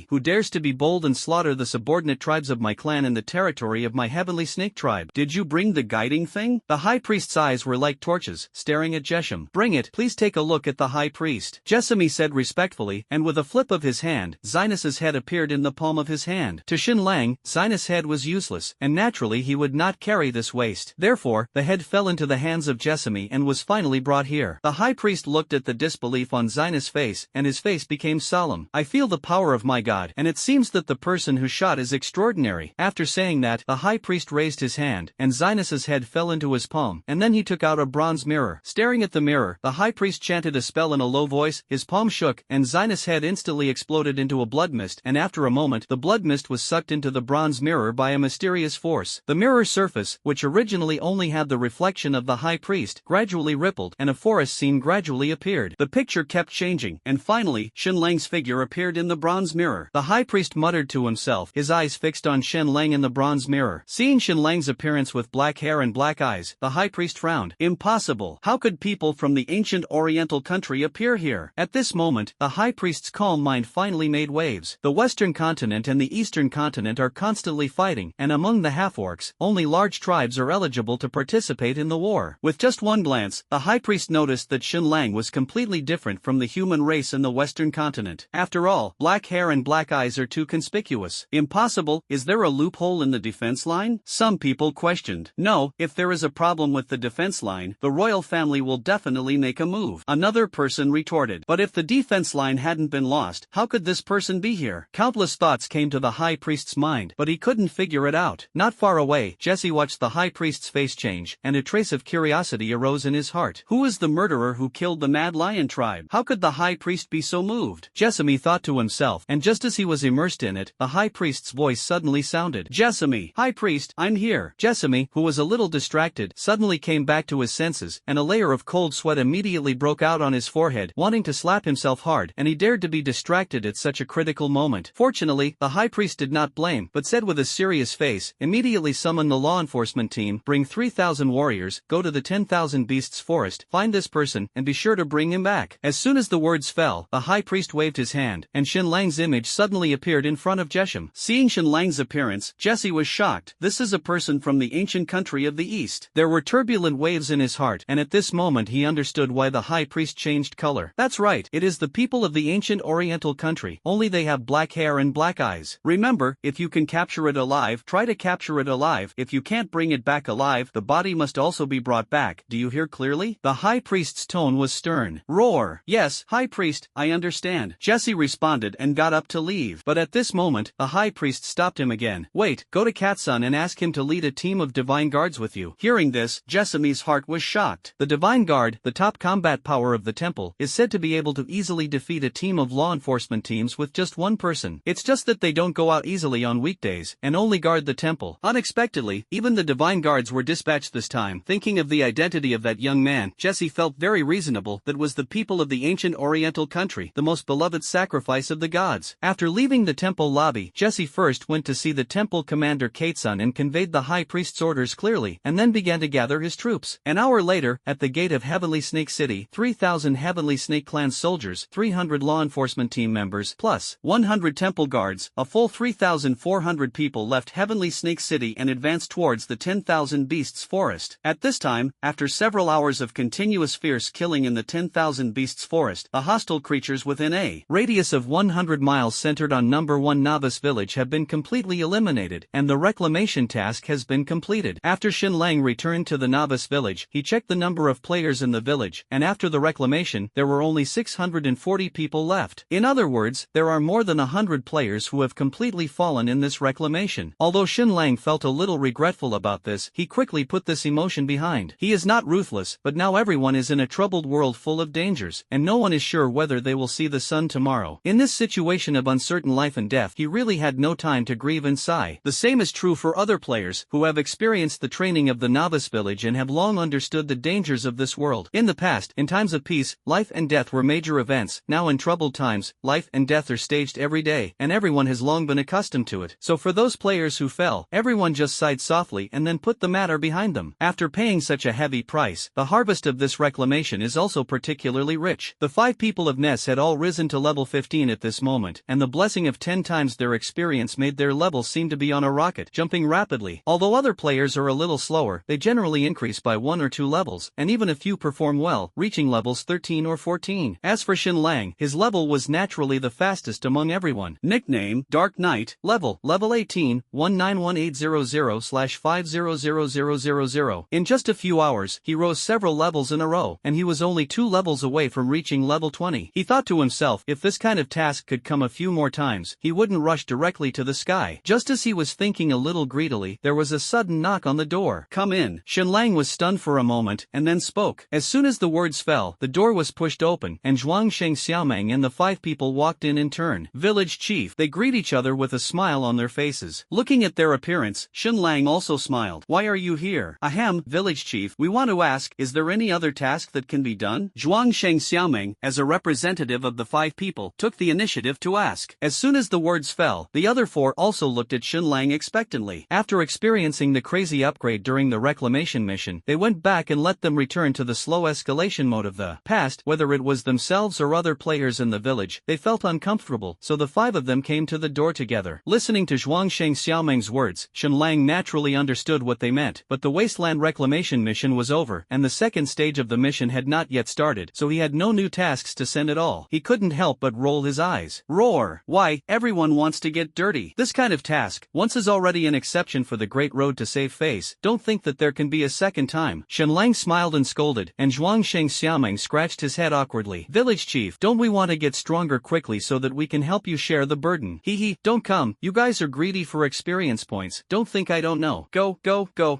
who dares to be bold and slaughter the subordinate tribes of my clan in the territory of my Heavenly Snake tribe. Did you bring the guiding thing?" The high priest's eyes were like torches, staring at Jesham. "Bring it. Please take a look at the high priest." Jessamy said respectfully, and with a flip of his hand, Zinus's head appeared in the palm of his hand. To Xinlang, Zinus' head was useless, and naturally he would not carry this waste. Therefore, the head fell into the hands of Jessamy and was finally brought here. The high priest looked at the disbelief on Zinus' face, and his face became solemn. "I feel the power of my God, and it seems that the person who shot is extraordinary." After saying that, the high priest raised his hand, and Zinus's head fell into his palm, and then he took out a bronze mirror. Staring at the mirror, the high priest chanted a spell in a low voice, his palm shook, and Zinus' head instantly exploded into a blood mist, and after a moment the blood mist was sucked into the bronze mirror by a mysterious force. The mirror surface, which originally only had the reflection of the high priest, gradually rippled, and a forest scene gradually appeared. The picture kept changing, and finally, Xinlang's figure appeared in the bronze mirror. The high priest muttered to himself, his eyes fixed on Xinlang in the bronze mirror. Seeing Seeing Xinlang's appearance with black hair and black eyes, the high priest frowned. Impossible. How could people from the ancient oriental country appear here? At this moment, the high priest's calm mind finally made waves. The western continent and the eastern continent are constantly fighting, and among the half-orcs, only large tribes are eligible to participate in the war. With just one glance, the high priest noticed that Xinlang was completely different from the human race in the western continent. After all, black hair and black eyes are too conspicuous. Impossible. Is there a loophole in the defense line? Some people questioned. No, if there is a problem with the defense line, the royal family will definitely make a move. Another person retorted. But if the defense line hadn't been lost, how could this person be here? Countless thoughts came to the high priest's mind, but he couldn't figure it out. Not far away, Jesse watched the high priest's face change, and a trace of curiosity arose in his heart. Who is the murderer who killed the Mad Lion tribe? How could the high priest be so moved? Jessamy thought to himself, and just as he was immersed in it, the high priest's voice suddenly sounded. Jessamy, high priest, I'm here. Jessamy, who was a little distracted, suddenly came back to his senses, and a layer of cold sweat immediately broke out on his forehead, wanting to slap himself hard, and he dared to be distracted at such a critical moment. Fortunately, the high priest did not blame, but said with a serious face, immediately summon the law enforcement team, bring 3,000 warriors, go to the 10,000 beasts forest, find this person, and be sure to bring him back. As soon as the words fell, the high priest waved his hand, and Xinlang's image suddenly appeared in front of Jeshem. Seeing Xinlang's appearance, Jesse was shocked. This is a person from the ancient country of the east. There were turbulent waves in his heart, and at this moment he understood why the high priest changed color. That's right, it is the people of the ancient oriental country, only they have black hair and black eyes. Remember, if you can capture it alive, try to capture it alive. If you can't bring it back alive, the body must also be brought back. Do you hear clearly? The high priest's tone was stern. Roar. Yes, high priest, I understand. Jesse responded and got up to leave. But at this moment, the high priest stopped him again. Wait, go to Katsun and ask him to lead a team of divine guards with you. Hearing this, Jessamy's heart was shocked. The divine guard, the top combat power of the temple, is said to be able to easily defeat a team of law enforcement teams with just one person. It's just that they don't go out easily on weekdays, and only guard the temple. Unexpectedly, even the divine guards were dispatched this time. Thinking of the identity of that young man, Jesse felt very reasonable. That was the people of the ancient oriental country, the most beloved sacrifice of the gods. After leaving the temple lobby, Jesse first went to see the temple commander Katsun and conveyed the high priest's orders clearly, and then began to gather his troops. An hour later, at the gate of Heavenly Snake City, 3,000 Heavenly Snake Clan soldiers, 300 law enforcement team members, plus 100 temple guards, a full 3,400 people left Heavenly Snake City and advanced towards the 10,000 beasts forest. At this time, after several hours of continuous fierce killing in the 10,000 beasts forest, the hostile creatures within a radius of 100 miles centered on number 1 novice village have been completely eliminated, and the reclamation task has been completed. After Xinlang returned to the novice village, he checked the number of players in the village, and after the reclamation, there were only 640 people left. In other words, there are more than 100 players who have completely fallen in this reclamation. Although Xinlang felt a little regretful about this, he quickly put this emotion behind. He is not ruthless, but now everyone is in a troubled world full of dangers, and no one is sure whether they will see the sun tomorrow. In this situation of uncertain life and death, he really had no time to grieve and sigh. The same is true for other players, who have experienced the training of the novice village and have long understood the dangers of this world. In the past, in times of peace, life and death were major events. Now in troubled times, life and death are staged every day, and everyone has long been accustomed to it. So for those players who fell, everyone just sighed softly and then put the matter behind them. After paying such a heavy price, the harvest of this reclamation is also particularly rich. The 5 people of Ness had all risen to level 15 at this moment, and the blessing of 10 times their experience made their level seem to be on a rocket, jumping rapidly. Although other players are a little slower, they generally increase by 1 or 2 levels, and even a few perform well, reaching levels 13 or 14. As for Xinlang, his level was naturally the fastest among everyone. Nickname, Dark Knight, level 18, 191800/500000. In just a few hours, he rose several levels in a row, and he was only 2 levels away from reaching level 20. He thought to himself, if this kind of task could come a few more times, he wouldn't rush directly to the sky. Just as he was thinking a little greedily, there was a sudden knock on the door. Come in. Xinlang was stunned for a moment, and then spoke. As soon as the words fell, the door was pushed open, and Zhuang Sheng Xiaomeng and the 5 people walked in turn. Village chief. They greet each other with a smile on their faces. Looking at their appearance, Xinlang also smiled. Why are you here? Ahem, village chief, we want to ask, is there any other task that can be done? Zhuang Sheng Xiaomeng, as a representative of the 5 people, took the initiative to ask. As soon as the words fell, the other 4 also looked at Xinlang expectantly. After After experiencing the crazy upgrade during the reclamation mission, they went back and let them return to the slow escalation mode of the past. Whether it was themselves or other players in the village, they felt uncomfortable, so the 5 of them came to the door together. Listening to Zhuangsheng Xiaomeng's words, Shenlang naturally understood what they meant, but the wasteland reclamation mission was over, and the second stage of the mission had not yet started, so he had no new tasks to send at all. He couldn't help but roll his eyes. Roar! Why, everyone wants to get dirty. This kind of task, once is already an exception for the Great Road to save face. Don't think that there can be a second time. Shenlang smiled and scolded, and Zhuangsheng Xiaomeng scratched his head awkwardly. Village chief, don't we want to get stronger quickly so that we can help you share the burden? Hee, don't come. You guys are greedy for experience points. Don't think I don't know. Go.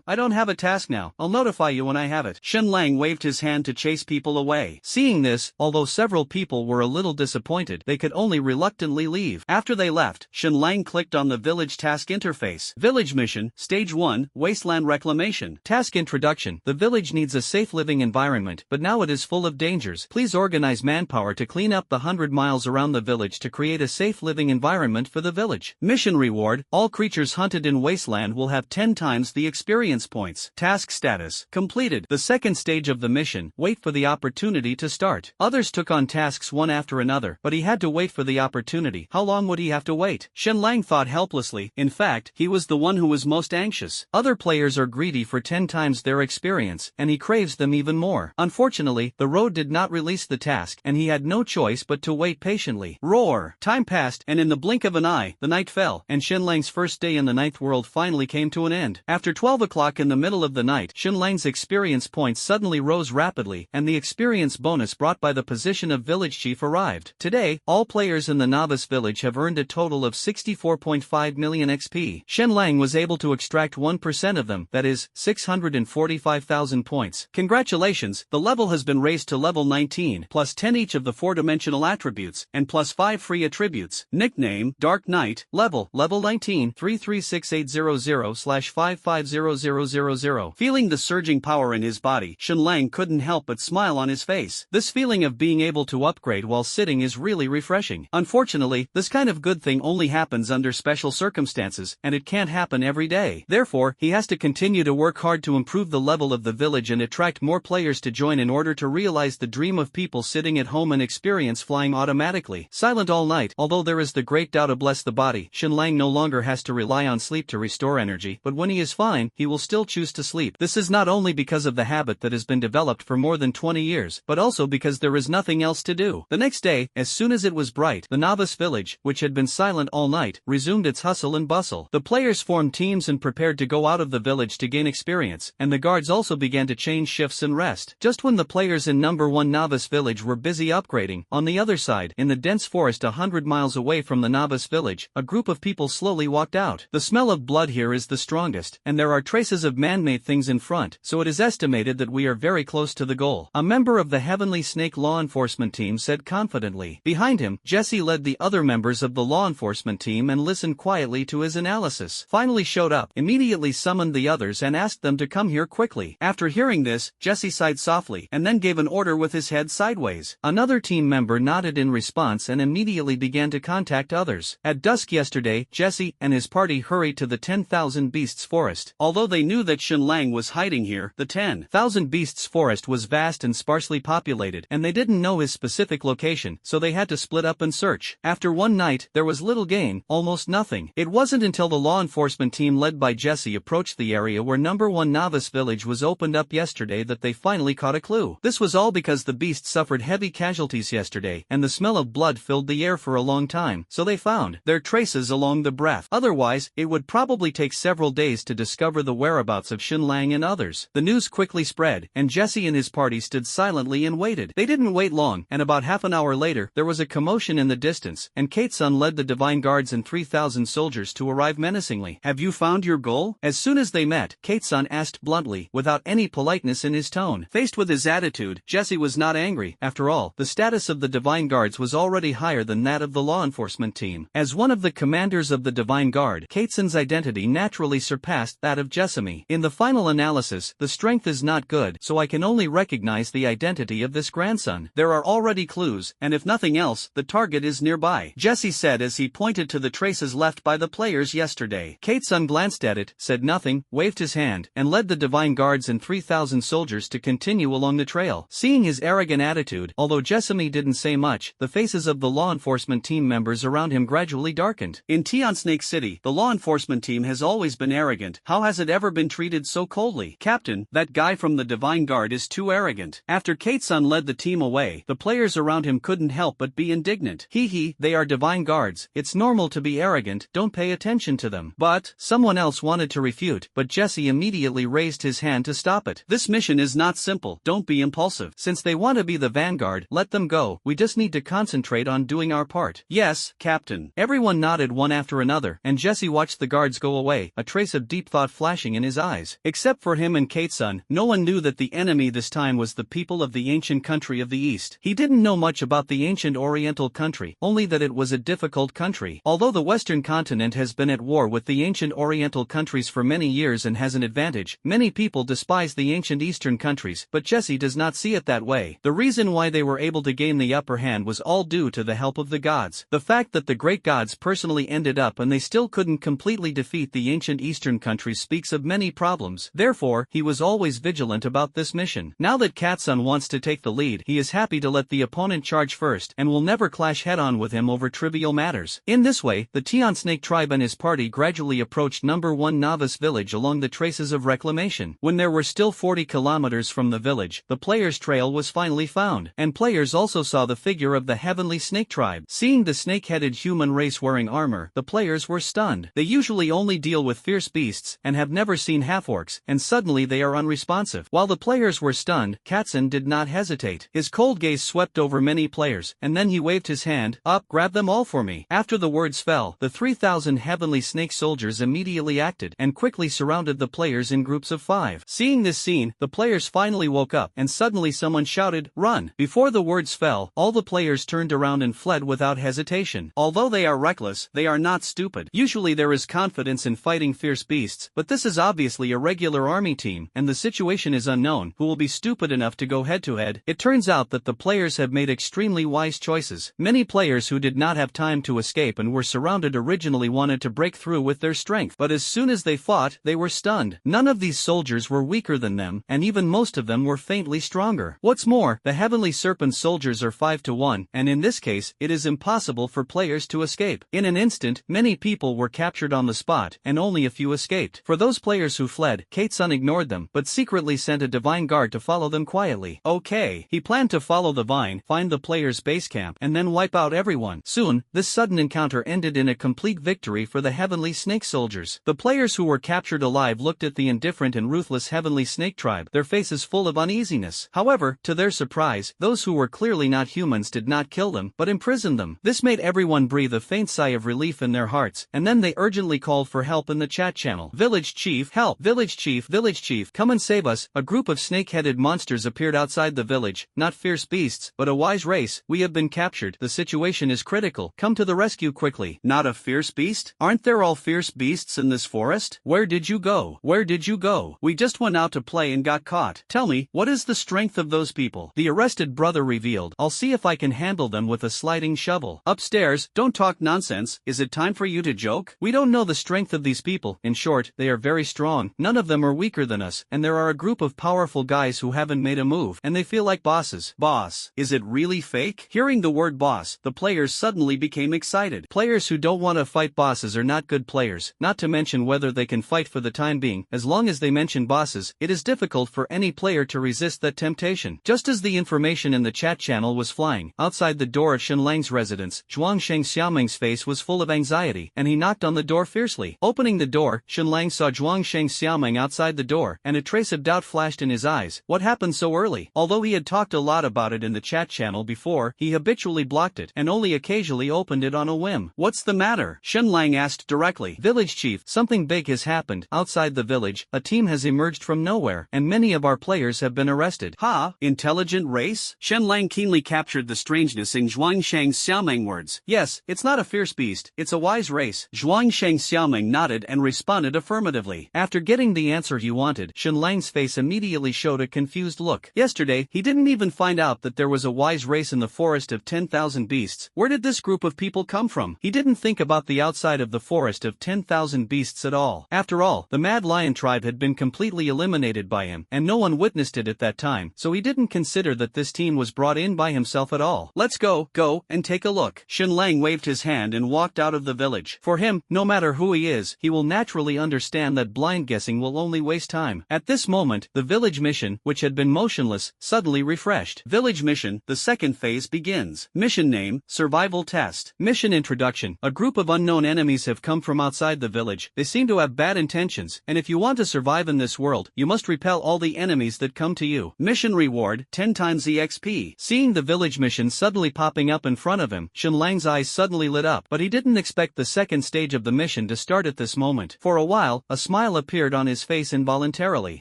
I don't have a task now. I'll notify you when I have it. Shenlang waved his hand to chase people away. Seeing this, although several people were a little disappointed, they could only reluctantly leave. After they left, Shenlang clicked on the village task interface. Village mission, Stage 1, Wasteland Reclamation. Task introduction. The village needs a safe living environment, but now it is full of dangers. Please organize manpower to clean up the 100 miles around the village to create a safe living environment for the village. Mission reward. All creatures hunted in Wasteland will have 10 times the experience points. Task status. Completed. The second stage of the mission. Wait for the opportunity to start. Others took on tasks one after another, but he had to wait for the opportunity. How long would he have to wait? Shenlang thought helplessly. In fact, he was the one who was most anxious. Other players are greedy for 10 times their experience, and he craves them even more. Unfortunately, the road did not release the task, and he had no choice but to wait patiently. Roar! Time passed, and in the blink of an eye, the night fell, and Shenlang's first day in the ninth world finally came to an end. After 12 o'clock in the middle of the night, Shenlang's experience points suddenly rose rapidly, and the experience bonus brought by the position of village chief arrived. Today, all players in the novice village have earned a total of 64.5 million XP. Shenlang was able to extract 1% of them, that is, 645,000 points. Congratulations, the level has been raised to level 19, plus 10 each of the 4-dimensional attributes, and plus 5 free attributes. Nickname, Dark Knight. Level 19, 336800/550000. Feeling the surging power in his body, Shenlang couldn't help but smile on his face. This feeling of being able to upgrade while sitting is really refreshing. Unfortunately, this kind of good thing only happens under special circumstances, and it can't happen every day. Therefore, he has to continue to work hard to improve the level of the village and attract more players to join in order to realize the dream of people sitting at home and experience flying automatically. Silent all night. Although there is the great Tao to bless the body, Shenlang no longer has to rely on sleep to restore energy, but when he is fine, he will still choose to sleep. This is not only because of the habit that has been developed for more than 20 years, but also because there is nothing else to do. The next day, as soon as it was bright, the novice village, which had been silent all night, resumed its hustle and bustle. The players formed teams and prepared to go out of the village to gain experience, and the guards also began to change shifts and rest. Just when the players in number 1 novice village were busy upgrading, on the other side, in the dense forest 100 miles away from the novice village, a group of people slowly walked out. The smell of blood here is the strongest, and there are traces of man-made things in front, so it is estimated that we are very close to the goal. A member of the Heavenly Snake law enforcement team said confidently. Behind him, Jesse led the other members of the law enforcement team and listened quietly to his analysis. Finally showed up, immediately summoned the others and asked them to come here quickly. After hearing this, Jesse sighed softly, and then gave an order with his head sideways. Another team member nodded in response and immediately began to contact others. At dusk yesterday, Jesse and his party hurried to the 10,000 Beasts Forest. Although they knew that Shenlang was hiding here, the 10,000 Beasts Forest was vast and sparsely populated, and they didn't know his specific location, so they had to split up and search. After one night, there was little gain, almost nothing. It wasn't until the law enforcement team led by Jesse approached the area where number 1 novice village was opened up yesterday that they finally caught a clue. This was all because the beasts suffered heavy casualties yesterday, and the smell of blood filled the air for a long time, so they found their traces along the breath. Otherwise, it would probably take several days to discover the whereabouts of Shenlang and others. The news quickly spread, and Jesse and his party stood silently and waited. They didn't wait long, and about half an hour later, there was a commotion in the distance, and Katesun led the Divine Guards and 3,000 soldiers to arrive menacingly. Have you found your goal? As soon as they met, Katesun asked bluntly, without any politeness in his tone. Faced with his attitude, Jesse was not angry. After all, the status of the Divine Guards was already higher than that of the law enforcement team. As one of the commanders of the Divine Guard, Katesun's identity naturally surpassed that of Jessamy. In the final analysis, the strength is not good, so I can only recognize the identity of this grandson. There are already clues, and if nothing else, the target is nearby, Jesse said as he pointed to the traces left by the players yesterday. Katesun Kate Sun glanced at it, said nothing, waved his hand, and led the divine guards and 3,000 soldiers to continue along the trail. Seeing his arrogant attitude, although Jessamy didn't say much, the faces of the law enforcement team members around him gradually darkened. In Tian Snake City, the law enforcement team has always been arrogant. How has it ever been treated so coldly? Captain, that guy from the Divine Guard is too arrogant. After Kate Sun led the team away, the players around him couldn't help but be indignant. Hee, they are Divine Guards. It's normal to be arrogant, don't pay attention to them. But someone else wanted to refute, but Jesse immediately raised his hand to stop it. This mission is not simple, don't be impulsive. Since they want to be the vanguard, let them go, we just need to concentrate on doing our part. Yes, Captain. Everyone nodded one after another, and Jesse watched the guards go away, a trace of deep thought flashing in his eyes. Except for him and Kate Sun, no one knew that the enemy this time was the people of the ancient country of the East. He didn't know much about the ancient Oriental country, only that it was a difficult country. Although the Western continent has been at war with the ancient Oriental countries for many years and has an advantage, many people despise the ancient Eastern countries, but Jesse does not see it that way. The reason why they were able to gain the upper hand was all due to the help of the gods. The fact that the great gods personally ended up and they still couldn't completely defeat the ancient Eastern countries speaks of many problems. Therefore, he was always vigilant about this mission. Now that Katsun wants to take the lead, he is happy to let the opponent charge first and will never clash head-on with him over trivial matters. In this way, the Tian Snake tribe and his party gradually approached number 1 Novice village along the traces of reclamation. When there were still 40 kilometers from the village, the players' trail was finally found, and players also saw the figure of the heavenly snake tribe. Seeing the snake-headed human race wearing armor, the players were stunned. They usually only deal with fierce beasts and have never seen half-orcs, and suddenly they are unresponsive. While the players were stunned, Katsun did not hesitate. His cold gaze swept over many players, and then he waved his hand up, grab them all for me. After the words fell, the 3,000 heavenly snake soldiers immediately acted and quickly surrounded the players in groups of 5. Seeing this scene, the players finally woke up, and suddenly someone shouted, "Run!" Before the words fell, all the players turned around and fled without hesitation. Although they are reckless, they are not stupid. Usually there is confidence in fighting fierce beasts, but this is obviously a regular army team, and the situation is unknown. Who will be stupid enough to go head-to-head? It turns out that the players have made extremely wise choices. Many players who did not have time to escape and were surrounded originally wanted to break through with their strength, but as soon as they fought, they were stunned. None of these soldiers were weaker than them, and even most of them were faintly stronger. What's more, the heavenly serpent soldiers are 5 to 1, and in this case, it is impossible for players to escape. In an instant, many people were captured on the spot, and only a few escaped. For those players who fled, Kate-sun ignored them, but secretly sent a divine guard to follow them quietly. Okay, he planned to follow the vine, find the players' base camp, and then wipe out everyone. Soon, this sudden encounter ended in a complete victory for the heavenly snake soldiers. The players who were captured alive looked at the indifferent and ruthless heavenly snake tribe, their faces full of uneasiness. However, to their surprise, those who were clearly not humans did not kill them, but imprisoned them. This made everyone breathe a faint sigh of relief in their hearts, and then they urgently called for help in the chat channel. "Village chief, help! Village chief, come and save us!" A group of snake-headed monsters appeared outside the village, not fierce beasts, but a wise race. "We have been captured. The situation is critical. Come to the rescue quickly." "Not a fierce beast? Aren't there all fierce beasts in this forest? Where did you go? Where did you go? We just went out to play and got caught. Tell me, what is the strength of those people?" The arrested brother revealed. "I'll see if I can handle them with a sliding shovel." "Upstairs, don't talk nonsense. Is it time for you to joke? We don't know the strength of these people. In short, they are very strong. None of them are weaker than us, and there are a group of powerful guys who haven't made a move, and they feel like bosses." "Boss? Is it really fake?" Hearing the word boss, the players suddenly became excited. Players who don't want to fight bosses are not good players, not to mention whether they can fight for the time being. As long as they mention bosses, it is difficult for any player to resist that temptation. Just as the information in the chat channel was flying, outside the door of Shenlang's residence, Zhuangsheng Xiaoming's face was full of anxiety, and he knocked on the door fiercely. Opening the door, Shenlang saw Zhuangsheng Xiaoming outside the door, and a trace of doubt flashed in his eyes. What happened so early? Although he had talked a lot about it in the chat channel before, he habitually blocked it, and only occasionally opened it on a whim. "What's the matter?" Shenlang asked directly. "Village chief, something big has happened. Outside the village, a team has emerged from nowhere, and many of our players have been arrested." "Ha? Intelligent race?" Shenlang keenly captured the strangeness in Zhuangsheng's Xiaoming words. "Yes, it's not a fierce beast, it's a wise race." Zhuangsheng Xiaoming nodded and responded affirmatively. After getting the answer he wanted, Shenlang's face immediately showed a confused look. Yesterday, he didn't even find out that there was a wise race in the forest of 10,000 beasts. Where did this group of people come from? He didn't think about the outside of the forest of 10,000 3,000 beasts at all. After all, the Mad Lion tribe had been completely eliminated by him, and no one witnessed it at that time, so he didn't consider that this team was brought in by himself at all. Let's go and take a look. Shenlang waved his hand and walked out of the village. For him, no matter who he is, he will naturally understand that blind guessing will only waste time. At this moment, the village mission, which had been motionless, suddenly refreshed. Village mission, the second phase begins. Mission name, Survival Test. Mission introduction. A group of unknown enemies have come from outside the village. They seem to have bad intentions, and if you want to survive in this world, you must repel all the enemies that come to you. Mission reward, 10 times EXP. Seeing the village mission suddenly popping up in front of him, Shenlang's eyes suddenly lit up, but he didn't expect the second stage of the mission to start at this moment. For a while, a smile appeared on his face involuntarily.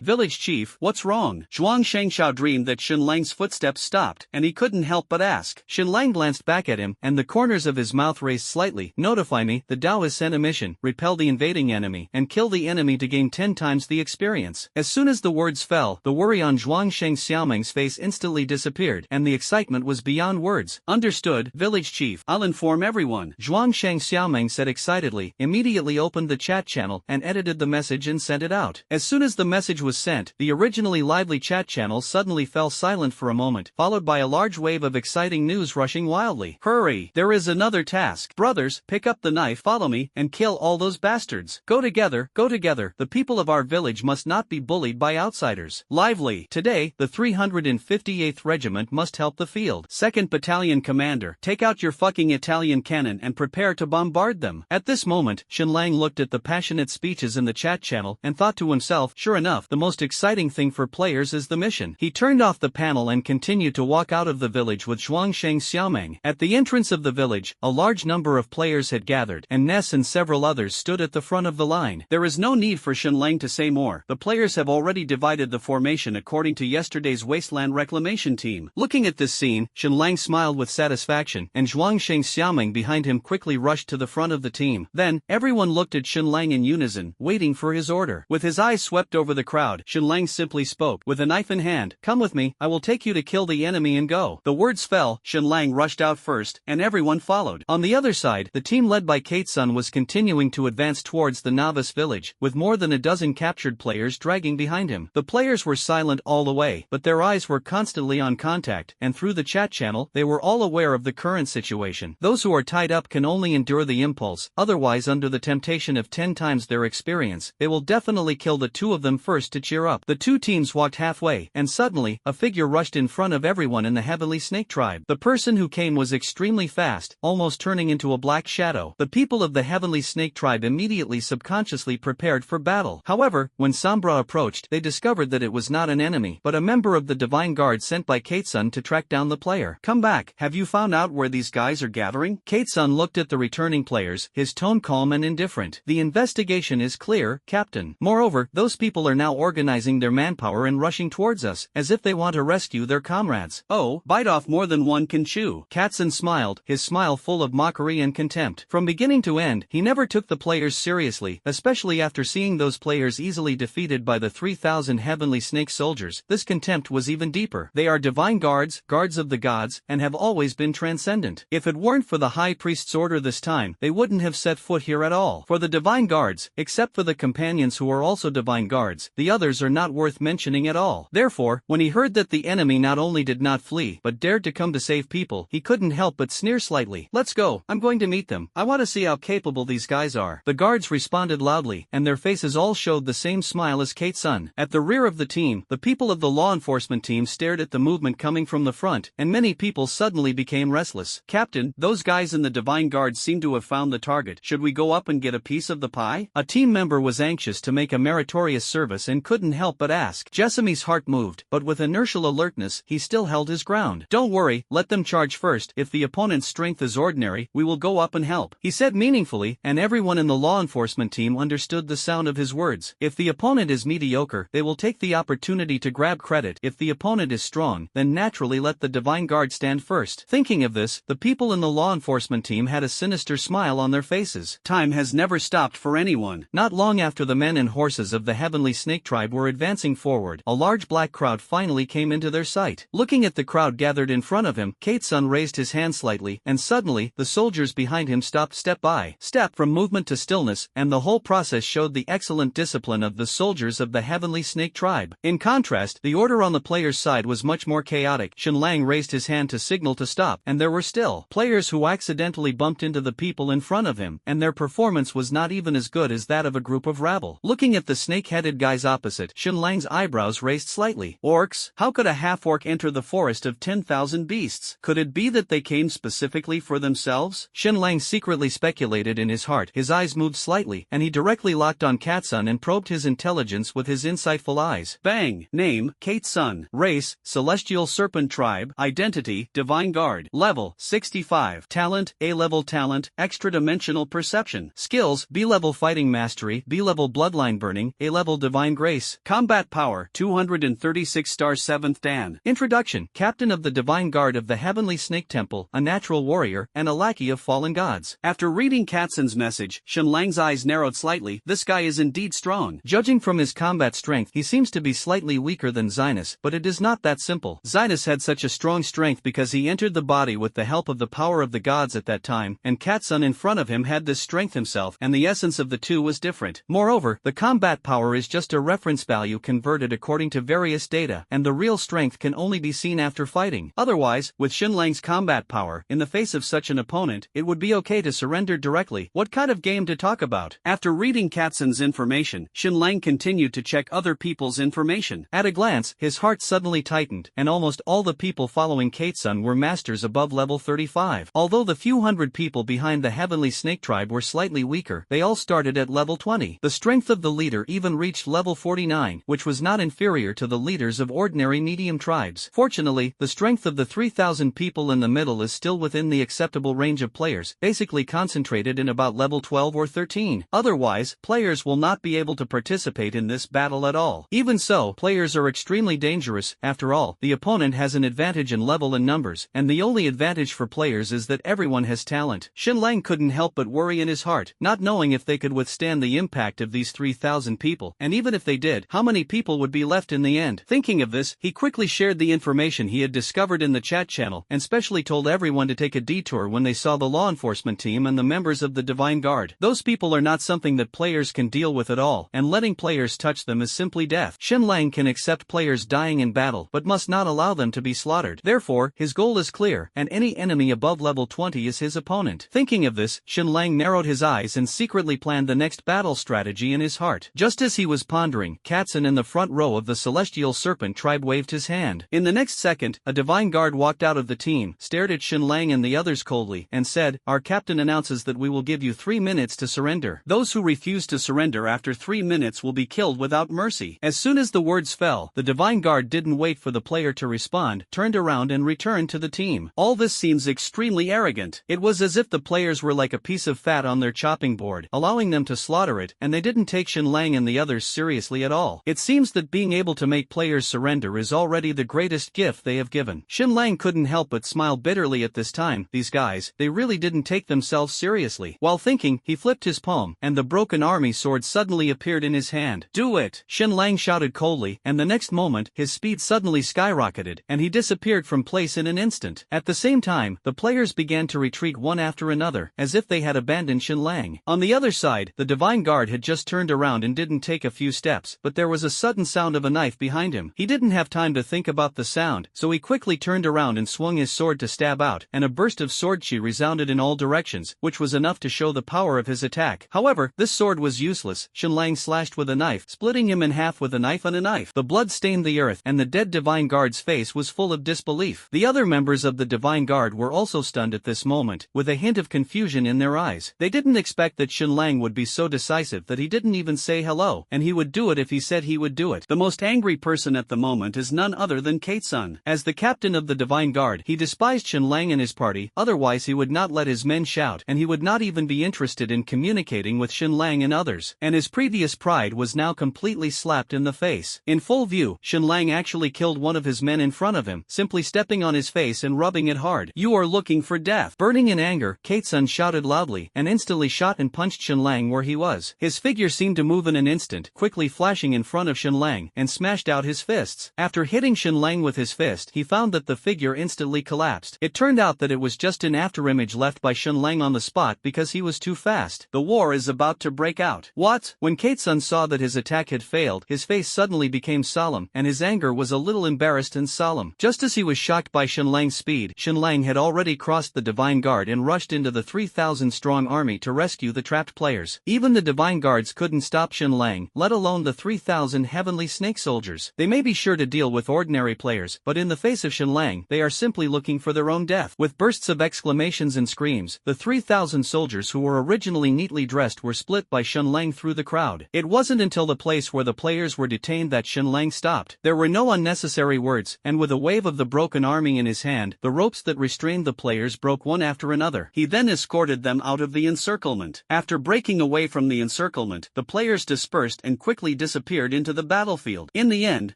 Village chief, what's wrong? Zhuang Shengshao dreamed that Shenlang's footsteps stopped, and he couldn't help but ask. Shenlang glanced back at him, and the corners of his mouth raised slightly. Notify me, the Dao has sent a mission, repel the invading enemy, and kill the enemy to gain 10 times the experience. As soon as the words fell, the worry on Zhuang Sheng Xiaoming's face instantly disappeared, and the excitement was beyond words. Understood, village chief. I'll inform everyone. Zhuang Sheng Xiaoming said excitedly, immediately opened the chat channel and edited the message and sent it out. As soon as the message was sent, the originally lively chat channel suddenly fell silent for a moment, followed by a large wave of exciting news rushing wildly. Hurry! There is another task. Brothers, pick up the knife, follow me, and kill all those bastards. Go together, go together. The people of our village must not be bullied by outsiders. Lively! Today, the 358th Regiment must help the field. 2nd Battalion Commander, take out your fucking Italian cannon and prepare to bombard them. At this moment, Shenlang looked at the passionate speeches in the chat channel and thought to himself, sure enough, the most exciting thing for players is the mission. He turned off the panel and continued to walk out of the village with Zhuang Sheng Xiaoming. At the entrance of the village, a large number of players had gathered, and Ness and several others stood at the front of the line. There is no need for Shenlang to say more. The players have already divided the formation according to yesterday's Wasteland Reclamation team. Looking at this scene, Shenlang smiled with satisfaction, and Zhuang Sheng Xiaoming behind him quickly rushed to the front of the team. Then, everyone looked at Shenlang in unison, waiting for his order. With his eyes swept over the crowd, Shenlang simply spoke, with a knife in hand, come with me, I will take you to kill the enemy and go. The words fell, Shenlang rushed out first, and everyone followed. On the other side, the team led by Kate-sun was continuing to advance towards the novice village, with more than a dozen captured players dragging behind him. The players were silent all the way, but their eyes were constantly on contact, and through the chat channel, they were all aware of the current situation. Those who are tied up can only endure the impulse, otherwise under the temptation of 10 times their experience, they will definitely kill the two of them first to cheer up. The two teams walked halfway, and suddenly, a figure rushed in front of everyone in the Heavenly Snake tribe. The person who came was extremely fast, almost turning into a black shadow. The people of the Heavenly Snake tribe immediately subconsciously prepared for battle. However, when Sombra approached, they discovered that it was not an enemy, but a member of the Divine Guard sent by Kate-sun to track down the player. Come back, have you found out where these guys are gathering? Kate-sun looked at the returning players, his tone calm and indifferent. The investigation is clear, Captain. Moreover, those people are now organizing their manpower and rushing towards us, as if they want to rescue their comrades. Oh, bite off more than one can chew. Kate-sun smiled, his smile full of mockery and contempt. From beginning to end, he never took the players seriously, especially after seeing those players easily defeated by the 3,000 Heavenly Snake soldiers. This contempt was even deeper. They are divine guards, guards of the gods, and have always been transcendent. If it weren't for the High Priest's order this time, they wouldn't have set foot here at all. For the divine guards, except for the companions who are also divine guards, the others are not worth mentioning at all. Therefore, when he heard that the enemy not only did not flee, but dared to come to save people, he couldn't help but sneer slightly. Let's go, I'm going to meet them. I want to see how capable these guys are. The guards responded loudly, and their faces all showed the same smile as Kate-sun. At the rear of the team, the people of the law enforcement team stared at the movement coming from the front, and many people suddenly became restless. Captain, those guys in the Divine Guard seem to have found the target. Should we go up and get a piece of the pie? A team member was anxious to make a meritorious service and couldn't help but ask. Jessamy's heart moved, but with inertial alertness, he still held his ground. Don't worry, let them charge first. If the opponent's strength is ordinary, we will go up and help, he said meaningfully, and everyone in the law enforcement team understood the sound of his words. If the opponent is mediocre, they will take the opportunity to grab credit. If the opponent is strong, then naturally let the Divine Guard stand first. Thinking of this, the people in the law enforcement team had a sinister smile on their faces. Time has never stopped for anyone. Not long after the men and horses of the Heavenly Snake tribe were advancing forward, a large black crowd finally came into their sight. Looking at the crowd gathered in front of him, Kate-sun raised his hand slightly, and suddenly, the soldiers behind him stopped step by step. From movement to stillness, and the whole process showed the excellent discipline of the soldiers of the Heavenly Snake tribe. In contrast, the order on the player's side was much more chaotic. Shenlang raised his hand to signal to stop, and there were still players who accidentally bumped into the people in front of him, and their performance was not even as good as that of a group of rabble. Looking at the snake-headed guys opposite, Shenlang's eyebrows raised slightly. Orcs? How could a half-orc enter the forest of 10,000 beasts? Could it be that they came specifically for themselves? Shenlang secretly speculated in his heart. His eyes moved slightly, and he directly locked on Katsun and probed his intelligence with his insightful eyes. Bang! Name, Katsun. Race, Celestial Serpent Tribe. Identity, Divine Guard. Level, 65. Talent, A-level talent, extra-dimensional perception. Skills, B-level fighting mastery, B-level bloodline burning, A-level divine grace. Combat power, 236 star 7th Dan. Introduction: Captain of the Divine Guard of the Heavenly Snake Temple, a natural warrior, and a lackey of fallen gods. After reading Katsun's message, Shenlang's eyes narrowed slightly. This guy is indeed strong. Judging from his combat strength, he seems to be slightly weaker than Zinus, but it is not that simple. Zinus had such a strong strength because he entered the body with the help of the power of the gods at that time, and Katsun in front of him had this strength himself, and the essence of the two was different. Moreover, the combat power is just a reference value converted according to various data, and the real strength can only be seen after fighting. Otherwise, with Shenlang's combat power, in the face of such an opponent, it would be okay to surrender directly. What kind of game to talk about? After reading Katsun's information, Shenlang continued to check other people's information. At a glance, his heart suddenly tightened, and almost all the people following Katsun were masters above level 35. Although the few hundred people behind the Heavenly Snake Tribe were slightly weaker, they all started at level 20. The strength of the leader even reached level 49, which was not inferior to the leaders of ordinary medium tribes. Fortunately, the strength of the 3,000 people in the middle is still within the acceptable range of players, basically concentrated in about level 12 or 13. Otherwise, players will not be able to participate in this battle at all. Even so, players are extremely dangerous. After all, the opponent has an advantage in level and numbers, and the only advantage for players is that everyone has talent. Shenlang couldn't help but worry in his heart, not knowing if they could withstand the impact of these 3,000 people, and even if they did, how many people would be left in the end? Thinking of this, he quickly shared the information he had discovered in the chat channel, and specially told everyone to take a detour when they saw the law enforcement team and the members of the Divine Guard. Those people are not something that players can deal with at all, and letting players touch them is simply death. Shenlang can accept players dying in battle, but must not allow them to be slaughtered. Therefore, his goal is clear, and any enemy above level 20 is his opponent. Thinking of this, Shenlang narrowed his eyes and secretly planned the next battle strategy in his heart. Just as he was pondering, Katsun in the front row of the Celestial Serpent Tribe waved his hand. In the next second, a Divine Guard walked out of the team, stared at Shenlang and the others coldly, and said, "Our captain announces that we will give you 3 minutes to surrender. Those who refuse to surrender after 3 minutes will be killed without mercy." As soon as the words fell, the Divine Guard didn't wait for the player to respond, turned around and returned to the team. All this seems extremely arrogant. It was as if the players were like a piece of fat on their chopping board, allowing them to slaughter it, and they didn't take Shenlang and the others seriously at all. It seems that being able to make players surrender is already the greatest gift they have given. Shenlang couldn't help but smile bitterly at this time. These guys, they really didn't take themselves seriously. While thinking, he flipped his palm, and the broken army sword suddenly appeared in his hand. "Do it!" Shenlang shouted coldly, and the next moment, his speed suddenly skyrocketed, and he disappeared from place in an instant. At the same time, the players began to retreat one after another, as if they had abandoned Shenlang. On the other side, the Divine Guard had just turned around and didn't take a few steps, but there was a sudden sound of a knife behind him. He didn't have time to think about the sound, so he quickly turned around and swung his sword to stab out, and a burst of sword chi resounded in all directions, which was enough to show the power of his attack. However, this sword was useless. Shenlang slashed with a knife, splitting him in half with a knife and a knife. The blood stained the earth, and the dead Divine Guard's face was full of disbelief. The other members of the Divine Guard were also stunned at this moment, with a hint of confusion in their eyes. They didn't expect that Shenlang would be so decisive that he didn't even say hello, and he would do it if he said he would do it. The most angry person at the moment is none other than Katsun. As the captain of the Divine Guard, he despised Shenlang and his party, otherwise he would not let his men shout, and he would not even be interested in communicating with Shenlang and others, and his previous pride was now completely slapped in the face. In full view, Shenlang actually killed one of his men in front of him, simply stepping on his face and rubbing it hard. "You are looking for death." Burning in anger, Katsun shouted loudly, and instantly shot and punched Shenlang where he was. His figure seemed to move in an instant, quickly flashing in front of Shenlang, and smashed out his fists. After hitting Shenlang with his fist, he found that the figure instantly collapsed. It turned out that it was just an afterimage left by Shenlang on the spot because he was too fast. fast. The war is about to break out. What? When Katesun saw that his attack had failed, his face suddenly became solemn, and his anger was a little embarrassed and solemn. Just as he was shocked by Shenlang's speed, Shenlang had already crossed the Divine Guard and rushed into the 3,000-strong army to rescue the trapped players. Even the Divine Guards couldn't stop Shenlang, let alone the 3,000 heavenly snake soldiers. They may be sure to deal with ordinary players, but in the face of Shenlang, they are simply looking for their own death. With bursts of exclamations and screams, the 3,000 soldiers who were originally neatly dressed were split by Shenlang through the crowd. It wasn't until the place where the players were detained that Shenlang stopped. There were no unnecessary words, and with a wave of the broken army in his hand, the ropes that restrained the players broke one after another. He then escorted them out of the encirclement. After breaking away from the encirclement, the players dispersed and quickly disappeared into the battlefield. In the end,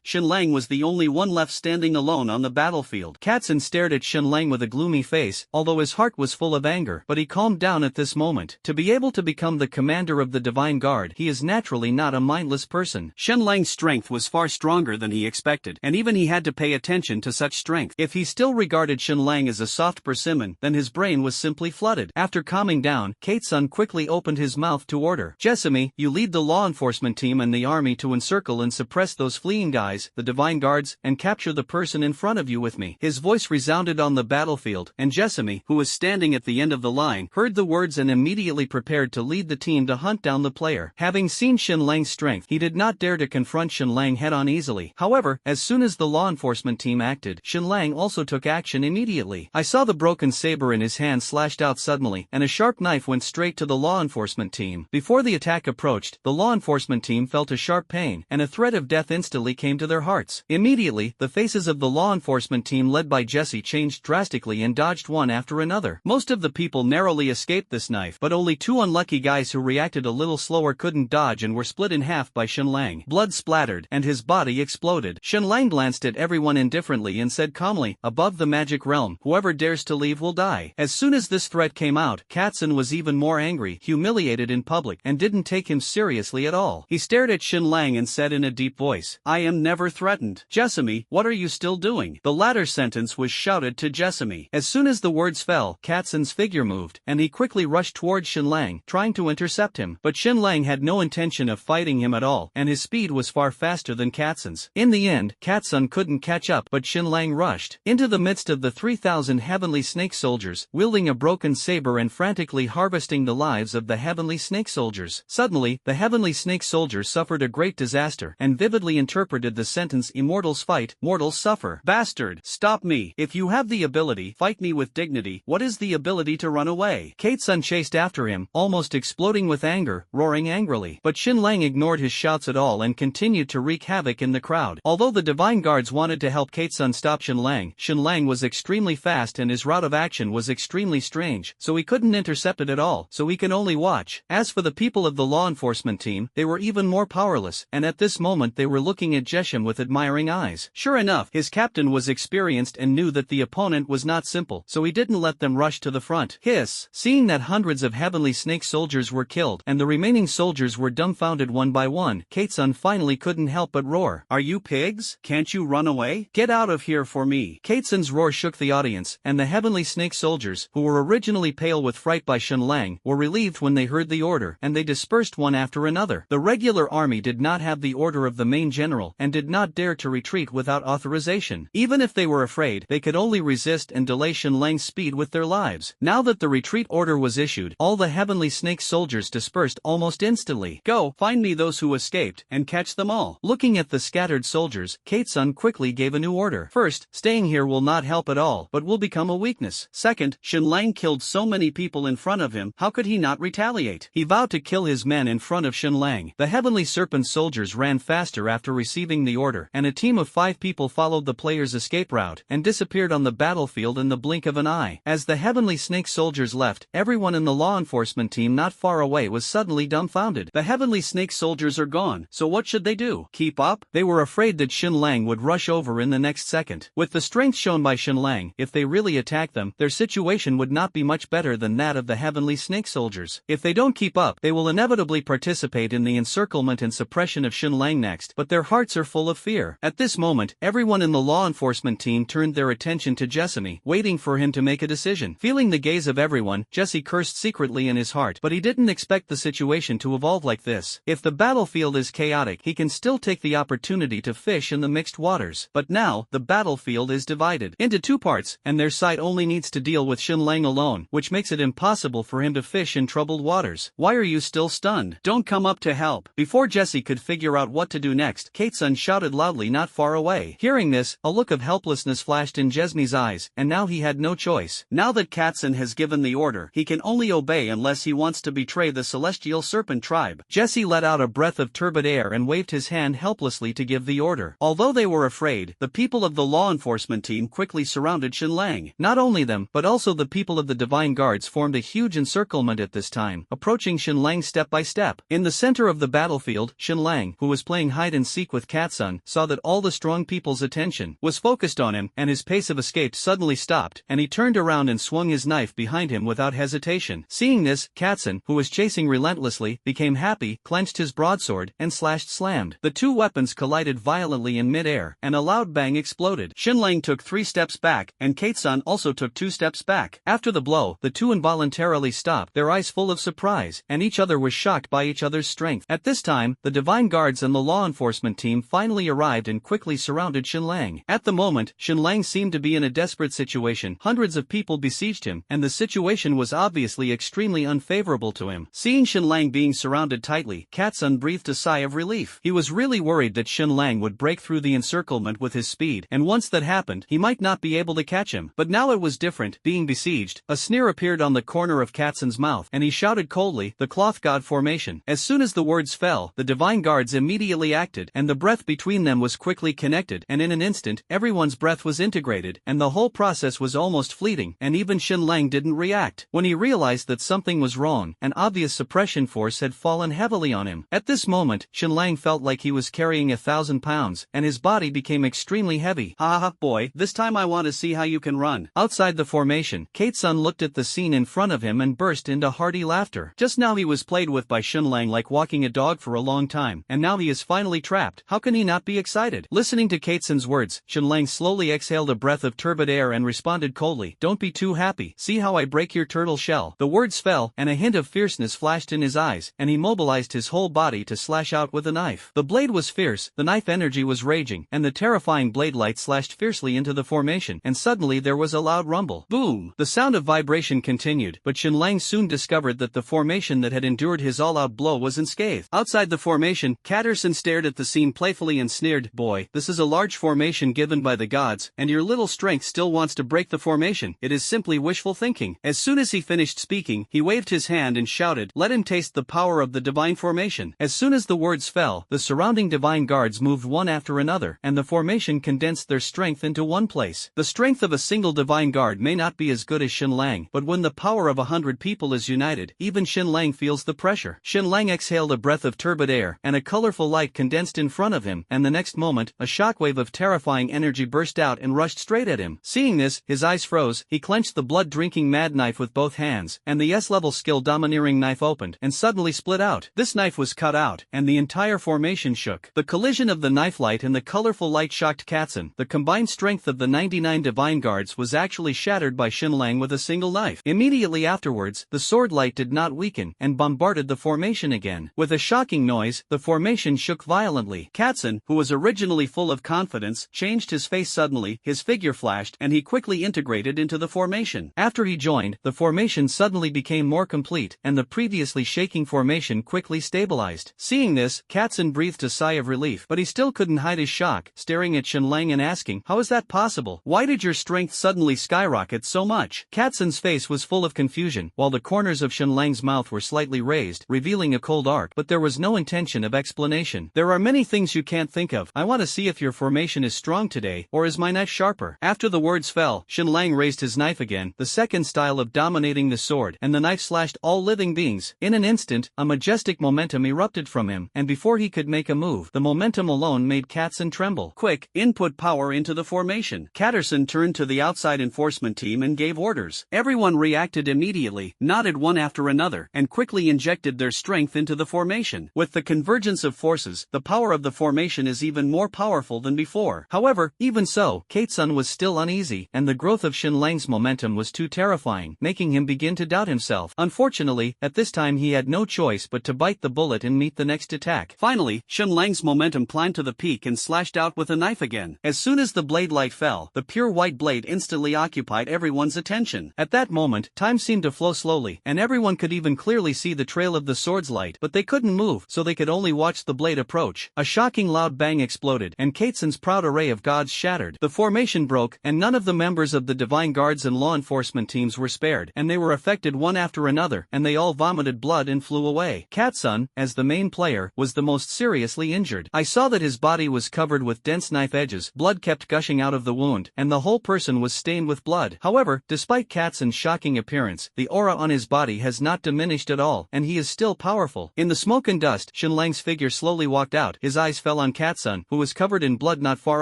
Shenlang was the only one left standing alone on the battlefield. Katzen stared at Shenlang with a gloomy face, although his heart was full of anger, but he calmed down at this moment. To be able to become the commander of the Divine Guard, he is naturally not a mindless person. Shenlang's strength was far stronger than he expected, and even he had to pay attention to such strength. If he still regarded Shenlang as a soft persimmon, then his brain was simply flooded. After calming down, Katesun quickly opened his mouth to order. Jessamy, you lead the law enforcement team and the army to encircle and suppress those fleeing guys, the Divine Guards, and capture the person in front of you with me. His voice resounded on the battlefield, and Jessamy, who was standing at the end of the line, heard the words and immediately prepared to lead the team to hunt down the player. Having seen Shenlang's strength, he did not dare to confront Shenlang head-on easily. However, as soon as the law enforcement team acted, Shenlang also took action immediately. I saw the broken saber in his hand slashed out suddenly, and a sharp knife went straight to the law enforcement team. Before the attack approached, the law enforcement team felt a sharp pain, and a threat of death instantly came to their hearts. Immediately, the faces of the law enforcement team led by Jesse changed drastically and dodged one after another. Most of the people narrowly escaped this knife, but only two unlucky guys who reacted a little slower couldn't dodge and were split in half by Shenlang. Blood splattered, and his body exploded. Shenlang glanced at everyone indifferently and said calmly, "Above the magic realm, whoever dares to leave will die." As soon as this threat came out, Katzen was even more angry, humiliated in public, and didn't take him seriously at all. He stared at Shenlang and said in a deep voice, "I am never threatened. Jessamy, what are you still doing?" The latter sentence was shouted to Jessamy. As soon as the words fell, Katzen's figure moved, and he quickly rushed towards Shenlang, trying to intercept him. But Shenlang had no intention of fighting him at all, and his speed was far faster than Katzen's. In the end, Katzen couldn't catch up, but Shenlang rushed into the midst of the 3,000 heavenly snake soldiers, wielding a broken saber and frantically harvesting the lives of the heavenly snake soldiers. Suddenly, the heavenly snake soldiers suffered a great disaster, and vividly interpreted the sentence, "Immortals fight, mortals suffer." Bastard, stop me. If you have the ability, fight me with dignity. What is the ability to run away? Katesun chased after him, almost exploding with anger, roaring angrily. But Shenlang ignored his shouts at all and continued to wreak havoc in the crowd. Although the Divine Guards wanted to help Katesun stop Shenlang, Shenlang was extremely fast and his route of action was extremely strange, so he couldn't intercept it at all, so he can only watch. As for the people of the law enforcement team, they were even more powerless, and at this moment they were looking at Jesham with admiring eyes. Sure enough, his captain was experienced and knew that the opponent was not simple, so he didn't let them rush to the front. Hiss! Seeing that hundreds of heavenly snake soldiers were killed, and the remaining soldiers were dumbfounded one by one, Katesun finally couldn't help but roar. "Are you pigs? Can't you run away? Get out of here for me." Katesun's roar shook the audience, and the heavenly snake soldiers, who were originally pale with fright by Shenlang, were relieved when they heard the order, and they dispersed one after another. The regular army did not have the order of the main general, and did not dare to retreat without authorization. Even if they were afraid, they could only resist and delay Shenlang's speed with their lives. Now that the retreat order was issued, all the heavenly snake soldiers dispersed almost instantly. "Go, find me those who escaped, and catch them all." Looking at the scattered soldiers, Katesun quickly gave a new order. "First, staying here will not help at all, but will become a weakness. Second, Shenlang killed so many people in front of him, how could he not retaliate?" He vowed to kill his men in front of Shenlang. The heavenly serpent soldiers ran faster after receiving the order, and a team of 5 people followed the player's escape route, and disappeared on the battlefield in the blink of an eye. As the heavenly snake soldiers left, everyone in the law enforcement team not far away was suddenly dumbfounded. The heavenly snake soldiers are gone, so what should they do? Keep up? They were afraid that Shenlang would rush over in the next second. With the strength shown by Shenlang, if they really attack them, their situation would not be much better than that of the heavenly snake soldiers. If they don't keep up, they will inevitably participate in the encirclement and suppression of Shenlang next, but their hearts are full of fear. At this moment, everyone in the law enforcement team turned their attention to Jessamy, waiting for him to make a decision. Feeling the gaze of everyone, Jesse cursed secretly in his his heart, but he didn't expect the situation to evolve like this. If the battlefield is chaotic, he can still take the opportunity to fish in the mixed waters. But now, the battlefield is divided into two parts, and their side only needs to deal with Xinlang alone, which makes it impossible for him to fish in troubled waters. Why are you still stunned? Don't come up to help. Before Jesse could figure out what to do next, Katesun shouted loudly not far away. Hearing this, a look of helplessness flashed in Jesmi's eyes, and now he had no choice. Now that Katesun has given the order, he can only obey unless he wants to betray the Celestial Serpent tribe. Jesse let out a breath of turbid air and waved his hand helplessly to give the order. Although they were afraid, the people of the law enforcement team quickly surrounded Xinlang. Not only them, but also the people of the Divine Guards formed a huge encirclement at this time, approaching Xinlang step by step. In the center of the battlefield, Xinlang, who was playing hide-and-seek with Katesun, saw that all the strong people's attention was focused on him, and his pace of escape suddenly stopped, and he turned around and swung his knife behind him without hesitation. Seeing this, Katesun, who was chasing relentlessly, became happy, clenched his broadsword, and slammed. The two weapons collided violently in mid-air, and a loud bang exploded. Xinlang took 3 steps back, and Katesun also took 2 steps back. After the blow, the two involuntarily stopped, their eyes full of surprise, and each other was shocked by each other's strength. At this time, the Divine Guards and the law enforcement team finally arrived and quickly surrounded Xinlang. At the moment, Xinlang seemed to be in a desperate situation. Hundreds of people besieged him, and the situation was obviously extremely unfavorable to him. Seeing Xinlang being surrounded tightly, Katesun breathed a sigh of relief. He was really worried that Xinlang would break through the encirclement with his speed, and once that happened, he might not be able to catch him. But now it was different. Being besieged, a sneer appeared on the corner of Katesun's mouth, and he shouted coldly, "The Cloth God formation." As soon as the words fell, the Divine Guards immediately acted, and the breath between them was quickly connected, and in an instant, everyone's breath was integrated, and the whole process was almost fleeting, and even Xinlang didn't react. When he realized that something was wrong, an obvious suppression force had fallen heavily on him. At this moment, Xinlang felt like he was carrying 1,000 pounds, and his body became extremely heavy. "Ha ha, boy, this time I want to see how you can run." Outside the formation, Katesun looked at the scene in front of him and burst into hearty laughter. Just now he was played with by Xinlang like walking a dog for a long time, and now he is finally trapped. How can he not be excited? Listening to Katesun's words, Xinlang slowly exhaled a breath of turbid air and responded coldly, "Don't be too happy. See how I break your turtle shell." The words fell, and a hint of fierceness flashed in his eyes, and he mobilized his whole body to slash out with a knife. The blade was fierce, the knife energy was raging, and the terrifying blade light slashed fiercely into the formation, and suddenly there was a loud rumble. Boom! The sound of vibration continued, but Xinlang soon discovered that the formation that had endured his all-out blow was unscathed. Outside the formation, Katesun stared at the scene playfully and sneered, "Boy, this is a large formation given by the gods, and your little strength still wants to break the formation. It is simply wishful thinking." As soon as he finished speaking, he waved his hand and shouted, "Let him taste the power of the divine formation." As soon as the words fell, the surrounding Divine Guards moved one after another, and the formation condensed their strength into one place. The strength of a single Divine Guard may not be as good as Xinlang, but when the power of 100 people is united, even Xinlang feels the pressure. Xinlang exhaled a breath of turbid air, and a colorful light condensed in front of him, and the next moment, a shockwave of terrifying energy burst out and rushed straight at him. Seeing this, his eyes froze, he clenched the blood-drinking mad knife with both hands, and the S-level skill domineering knife opened, and suddenly split out. This knife was cut out, and the entire formation shook. The collision of the knife light and the colorful light shocked Katesun. The combined strength of the 99 Divine Guards was actually shattered by Xinlang with a single knife. Immediately afterwards, the sword light did not weaken, and bombarded the formation again. With a shocking noise, the formation shook violently. Katesun, who was originally full of confidence, changed his face suddenly, his figure flashed, and he quickly integrated into the formation. After he joined, the formation suddenly became more complete, and the previously shaking formation quickly stabilized. Seeing this, Katesun breathed a sigh of relief, but he still couldn't hide his shock, staring at Xinlang and asking, "How is that possible? Why did your strength suddenly skyrocket so much?" Katesun's face was full of confusion, while the corners of Xinlang's mouth were slightly raised, revealing a cold arc, but there was no intention of explanation. "There are many things you can't think of. I want to see if your formation is strong today, or is my knife sharper?" After the words fell, Xinlang raised his knife again, the second style of dominating the sword, and the knife slashed all living beings. In an instant, a majestic momentum erupted from him, and before he could make a move, the momentum alone made Katesun tremble. "Quick, input power into the formation." Katesun turned to the outside enforcement team and gave orders. Everyone reacted immediately, nodded one after another, and quickly injected their strength into the formation. With the convergence of forces, the power of the formation is even more powerful than before. However, even so, Katesun was still uneasy, and the growth of Xinlang's momentum was too terrifying, making him begin to doubt himself. himself. Unfortunately, at this time he had no choice but to bite the bullet and meet the next attack. Finally, Shenlang's momentum climbed to the peak and slashed out with a knife again. As soon as the blade light fell, the pure white blade instantly occupied everyone's attention. At that moment, time seemed to flow slowly, and everyone could even clearly see the trail of the sword's light, but they couldn't move, so they could only watch the blade approach. A shocking loud bang exploded, and Katsun's proud array of gods shattered. The formation broke, and none of the members of the divine guards and law enforcement teams were spared, and they were affected one after another, and they all vomited blood and flew away. Katsun, as the main player, was the most seriously injured. I saw that his body was covered with dense knife edges, blood kept gushing out of the wound, and the whole person was stained with blood. However, despite Katsun's shocking appearance, the aura on his body has not diminished at all, and he is still powerful. In the smoke and dust, Shenlang's figure slowly walked out. His eyes fell on Katsun, who was covered in blood not far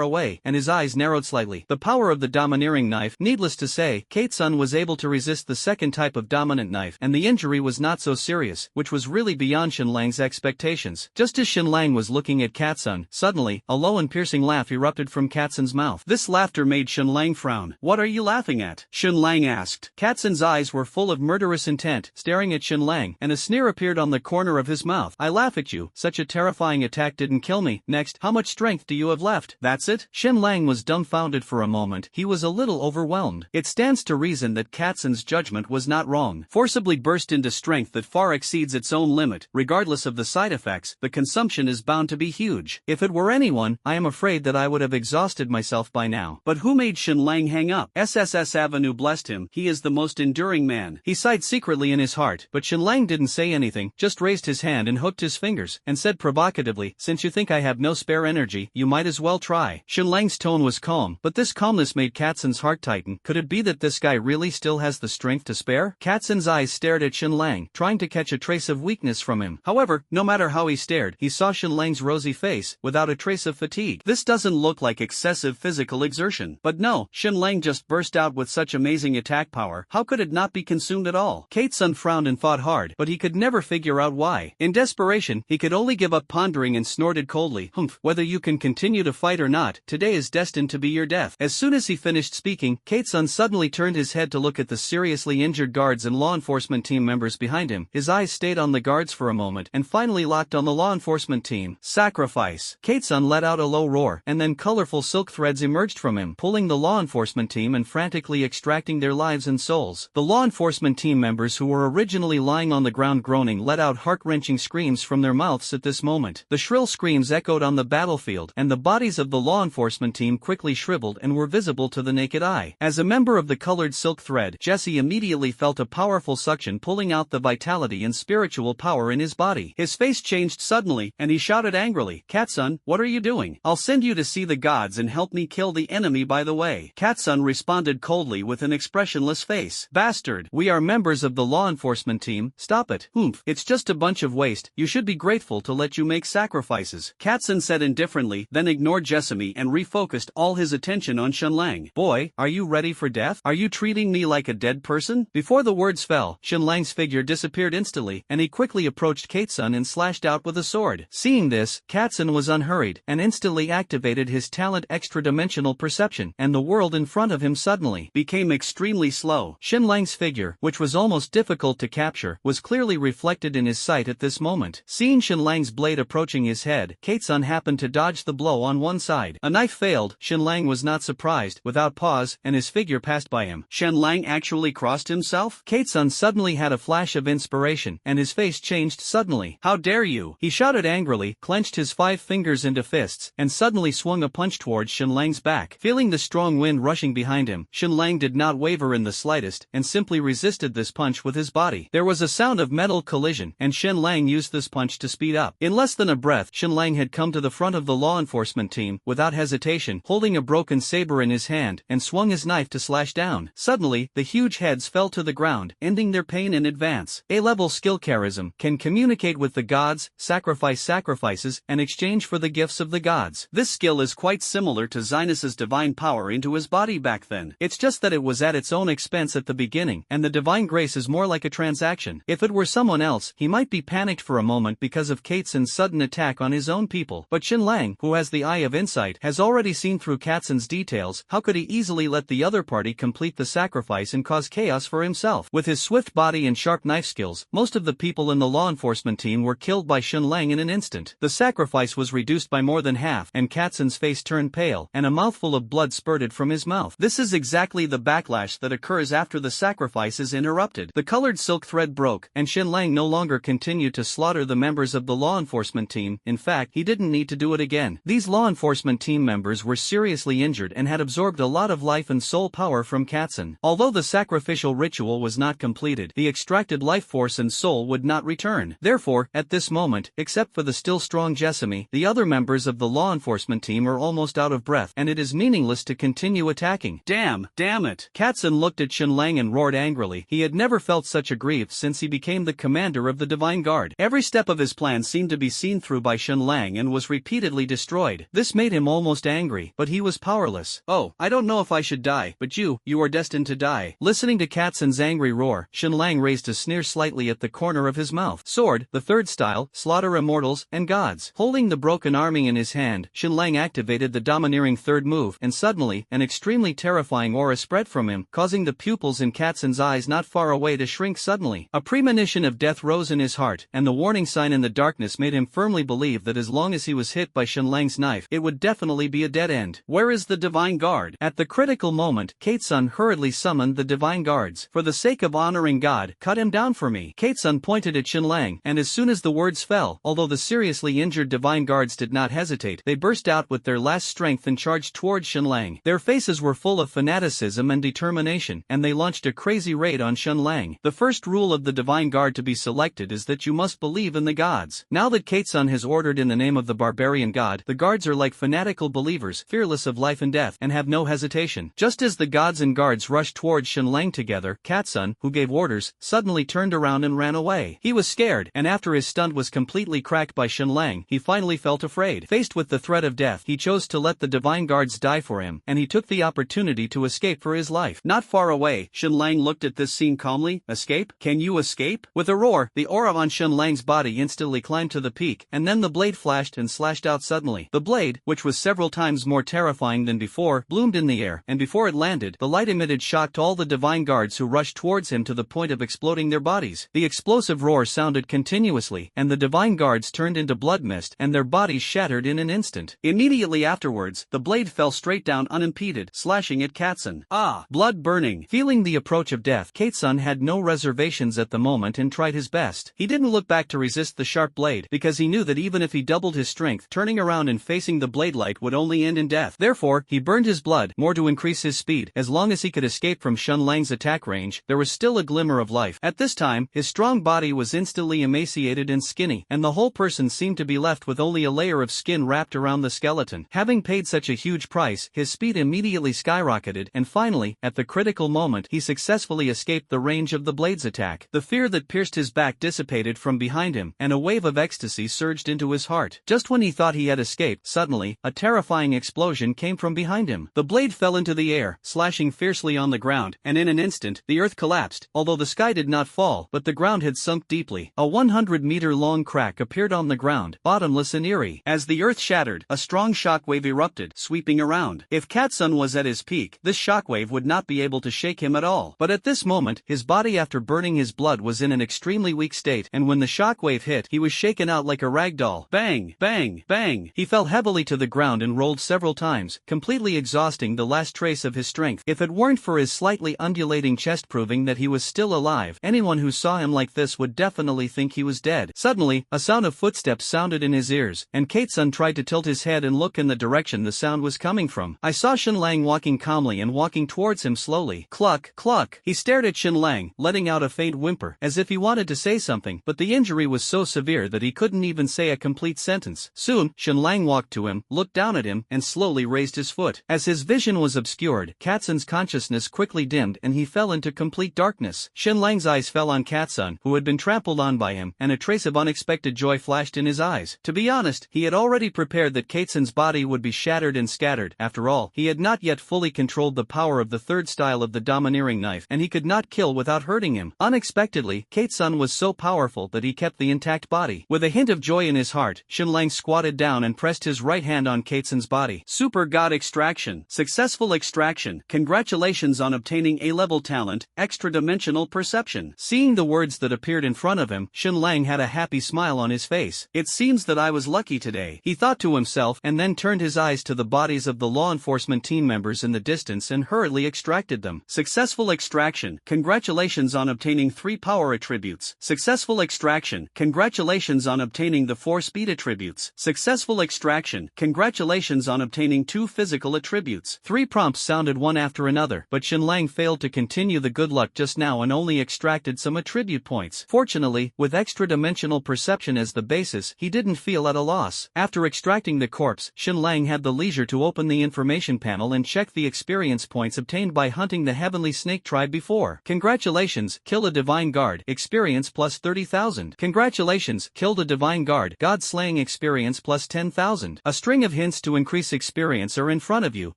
away, and his eyes narrowed slightly. The power of the domineering knife. Needless to say, Katsun was able to resist the second type of dominant knife, and the injury was not so serious, which was really beyond Shenlang's expectations. Just as Shenlang was looking at Katsun, suddenly, a low and piercing laugh erupted from Katsun's mouth. This laughter made Shenlang frown. "What are you laughing at?" Shenlang asked. Katsun's eyes were full of murderous intent, staring at Shenlang, and a sneer appeared on the corner of his mouth. "I laugh at you. Such a terrifying attack didn't kill me. Next, how much strength do you have left?" "That's it?" Shenlang was dumbfounded for a moment. He was a little overwhelmed. It stands to reason that Katsun's judgment was not wrong. Forcibly burst into strength that far exceeds its own limit. Regardless of the side effects, the consumption is bound to be huge. If it were anyone, I am afraid that I would have exhausted myself by now. But who made Shenlang hang up? SSS Avenue blessed him. He is the most enduring man. He sighed secretly in his heart, but Shenlang didn't say anything, just raised his hand and hooked his fingers, and said provocatively, "Since you think I have no spare energy, you might as well try." Shenlang's tone was calm, but this calmness made Katsun's heart tighten. Could it be that this guy really still has the strength to spare? Katsun's eyes stared at Shenlang, trying to catch a trace of weakness from him. However, no matter how he stared, he saw Shenlang's rosy face, without a trace of fatigue. This doesn't look like excessive physical exertion. But no, Shenlang just burst out with such amazing attack power. How could it not be consumed at all? Katsun frowned and fought hard, but he could never figure out why. In desperation, he could only give up pondering and snorted coldly, "Humph, whether you can continue to fight or not, today is destined to be your death." As soon as he finished speaking, Katsun suddenly turned his head to look at the seriously injured guards and law enforcement team members behind him. His eyes stayed on the guards for a moment, and finally locked on the law enforcement team. "Sacrifice!" Katsun let out a low roar, and then colorful silk threads emerged from him, pulling the law enforcement team and frantically extracting their lives and souls. The law enforcement team members who were originally lying on the ground groaning let out heart-wrenching screams from their mouths at this moment. The shrill screams echoed on the battlefield, and the bodies of the law enforcement team quickly shriveled and were visible to the naked eye. As a member of the colored silk thread, Jesse immediately felt a powerful suction pulling out the vitality and spiritual power in his body. His face changed suddenly, and he shouted angrily, "Katsun, what are you doing? I'll send you to see the gods and help me kill the enemy by the way." Katsun responded coldly with an expressionless face. "Bastard, we are members of the law enforcement team, stop it." "Humph, it's just a bunch of waste, you should be grateful to let you make sacrifices," Katsun said indifferently, then ignored Jessamy and refocused all his attention on Shenlang. "Boy, are you ready for death? Are you treating me like a dead person?" Before the words fell, Shenlang's figure disappeared instantly, and he quickly approached Katsun and slashed out with a sword. Seeing this, Katsun was unhurried, and instantly activated his talent extra-dimensional perception, and the world in front of him suddenly became extremely slow. Shenlang's figure, which was almost difficult to capture, was clearly reflected in his sight at this moment. Seeing Shenlang's blade approaching his head, Katsun happened to dodge the blow on one side. A knife failed. Shenlang was not surprised. Without pause, and his figure passed by him. Shenlang actually crossed himself? Katsun suddenly had a flash of inspiration, and his face changed suddenly. "How dare you!" he shouted angrily, clenched his 5 fingers into fists, and suddenly swung a punch towards Shenlang's back. Feeling the strong wind rushing behind him, Shenlang did not waver in the slightest, and simply resisted this punch with his body. There was a sound of metal collision, and Shenlang used this punch to speed up. In less than a breath, Shenlang had come to the front of the law enforcement team, without hesitation, holding a broken saber in his hand, and swung his knife to slash down. Suddenly, the huge heads fell to the ground, ending their pain in advance. A-level skill charism can communicate with the gods, sacrifice sacrifices, and exchange for the gifts of the gods. This skill is quite similar to Zinus's divine power into his body back then. It's just that it was at its own expense at the beginning, and the divine grace is more like a transaction. If it were someone else, he might be panicked for a moment because of Katsun's sudden attack on his own people. But Shenlang, who has the eye of insight, has already seen through Katsun's details. How could he easily let the other party complete the sacrifice and cause chaos for himself? With his swift swift body and sharp knife skills, most of the people in the law enforcement team were killed by Shen Lang in an instant. The sacrifice was reduced by more than half, and Katsun's face turned pale, and a mouthful of blood spurted from his mouth. This is exactly the backlash that occurs after the sacrifice is interrupted. The colored silk thread broke, and Shen Lang no longer continued to slaughter the members of the law enforcement team. In fact, he didn't need to do it again. These law enforcement team members were seriously injured and had absorbed a lot of life and soul power from Katsun. Although the sacrificial ritual was not completed, the extracted life force and soul would not return. Therefore, at this moment, except for the still strong Jessamy, the other members of the law enforcement team are almost out of breath, and it is meaningless to continue attacking. Damn it. Katsun looked at Shen Lang and roared angrily. He had never felt such aggrieved since he became the commander of the Divine Guard. Every step of his plan seemed to be seen through by Shen Lang and was repeatedly destroyed. This made him almost angry, but he was powerless. Oh, I don't know if I should die, but you are destined to die. Listening to Katsun's angry roar, Shen Lang raised a sneer slightly at the corner of his mouth. Sword, the third style, slaughter immortals and gods. Holding the broken army in his hand, Shen Lang activated the domineering third move, and suddenly, an extremely terrifying aura spread from him, causing the pupils in Katsun's eyes not far away to shrink suddenly. A premonition of death rose in his heart, and the warning sign in the darkness made him firmly believe that as long as he was hit by Shen Lang's knife, it would definitely be a dead end. Where is the Divine Guard? At the critical moment, Katsun hurriedly summoned the Divine Guards. For the sake of honoring God, cut him down for me. Katsun pointed at Shen Lang, and as soon as the words fell, although the seriously injured Divine Guards did not hesitate, they burst out with their last strength and charged towards Shen Lang. Their faces were full of fanaticism and determination, and they launched a crazy raid on Shen Lang. The first rule of the Divine Guard to be selected is that you must believe in the gods. Now that Katsun has ordered in the name of the barbarian god, the guards are like fanatical believers, fearless of life and death, and have no hesitation. Just as the gods and guards rushed towards Shen Lang together, Katsun, who gave orders, suddenly turned around and ran away. He was scared, and after his stunt was completely cracked by Shen Lang, he finally felt afraid. Faced with the threat of death, he chose to let the Divine Guards die for him, and he took the opportunity to escape for his life. Not far away, Shen Lang looked at this scene calmly. Escape? Can you escape? With a roar, the aura on Shen Lang's body instantly climbed to the peak, and then the blade flashed and slashed out suddenly. The blade, which was several times more terrifying than before, bloomed in the air, and before it landed, the light emitted shocked all the Divine Guards who rushed towards him to the point of exploding their bodies. The explosive roar sounded continuously, and the Divine Guards turned into blood mist, and their bodies shattered in an instant. Immediately afterwards, the blade fell straight down unimpeded, slashing at Katsun. Blood burning. Feeling the approach of death, Katsun had no reservations at the moment and tried his best. He didn't look back to resist the sharp blade, because he knew that even if he doubled his strength, turning around and facing the blade light would only end in death. Therefore, he burned his blood, more to increase his speed. As long as he could escape from Shen Lang's attack range, there was still a glimmer of life. At this time, his strong body was instantly emaciated and skinny, and the whole person seemed to be left with only a layer of skin wrapped around the skeleton. Having paid such a huge price, his speed immediately skyrocketed, and finally, at the critical moment, he successfully escaped the range of the blade's attack. The fear that pierced his back dissipated from behind him, and a wave of ecstasy surged into his heart. Just when he thought he had escaped, suddenly, a terrifying explosion came from behind him. The blade fell into the air, slashing fiercely on the ground, and in an instant, the earth collapsed, although the sky did not fall, but the ground had sunk deeply. A 100-meter-long crack appeared on the ground, bottomless and eerie. As the earth shattered, a strong shockwave erupted, sweeping around. If Katsun was at his peak, this shockwave would not be able to shake him at all. But at this moment, his body after burning his blood was in an extremely weak state, and when the shockwave hit, he was shaken out like a rag doll. Bang! Bang! Bang! He fell heavily to the ground and rolled several times, completely exhausting the last trace of his strength. If it weren't for his slightly undulating chest proving that he was still alive, anyone who saw him like this would definitely think he was dead. Suddenly, a sound of footsteps sounded in his ears, and Katsun tried to tilt his head and look in the direction the sound was coming from. I saw Shen Lang walking calmly and walking towards him slowly. Cluck, cluck. He stared at Shen Lang, letting out a faint whimper, as if he wanted to say something, but the injury was so severe that he couldn't even say a complete sentence. Soon, Shen Lang walked to him, looked down at him, and slowly raised his foot. As his vision was obscured, Katsun's consciousness quickly dimmed and he fell into complete darkness. Shen Lang's eyes fell on Katsun, who had been trampled on by him, and a trace of unexpected joy flashed in his eyes. To be honest, he had already prepared that Katsun's body would be shattered and scattered. After all, he had not yet fully controlled the power of the third style of the domineering knife, and he could not kill without hurting him. Unexpectedly, Katsun was so powerful that he kept the intact body. With a hint of joy in his heart, Shen Lang squatted down and pressed his right hand on Katsun's body. Super God Extraction. Successful extraction. Congratulations on obtaining A-level talent, extra dimensional extra-dimensional perception. Seeing the words that appeared in front of him, Shen Lang had a happy smile on his face. It seems that I was lucky today, he thought to himself, and then turned his eyes to the bodies of the law enforcement team members in the distance and hurriedly extracted them. Successful extraction. Congratulations on obtaining 3 power attributes. Successful extraction. Congratulations on obtaining the 4 speed attributes. Successful extraction. Congratulations on obtaining 2 physical attributes. 3 prompts sounded one after another, but Shen Lang failed to continue the good luck just now and only extracted some attribute points. Fortunately, with extra-dimensional perception as the basis, he didn't feel at a loss. After extracting the corpse, Shen Lang had the leisure to open the information panel and check the experience points obtained by hunting the Heavenly Snake Tribe before. Congratulations, kill a Divine Guard, experience plus 30,000. Congratulations, killed a Divine Guard, God slaying experience plus 10,000. A string of hints to increase experience are in front of you,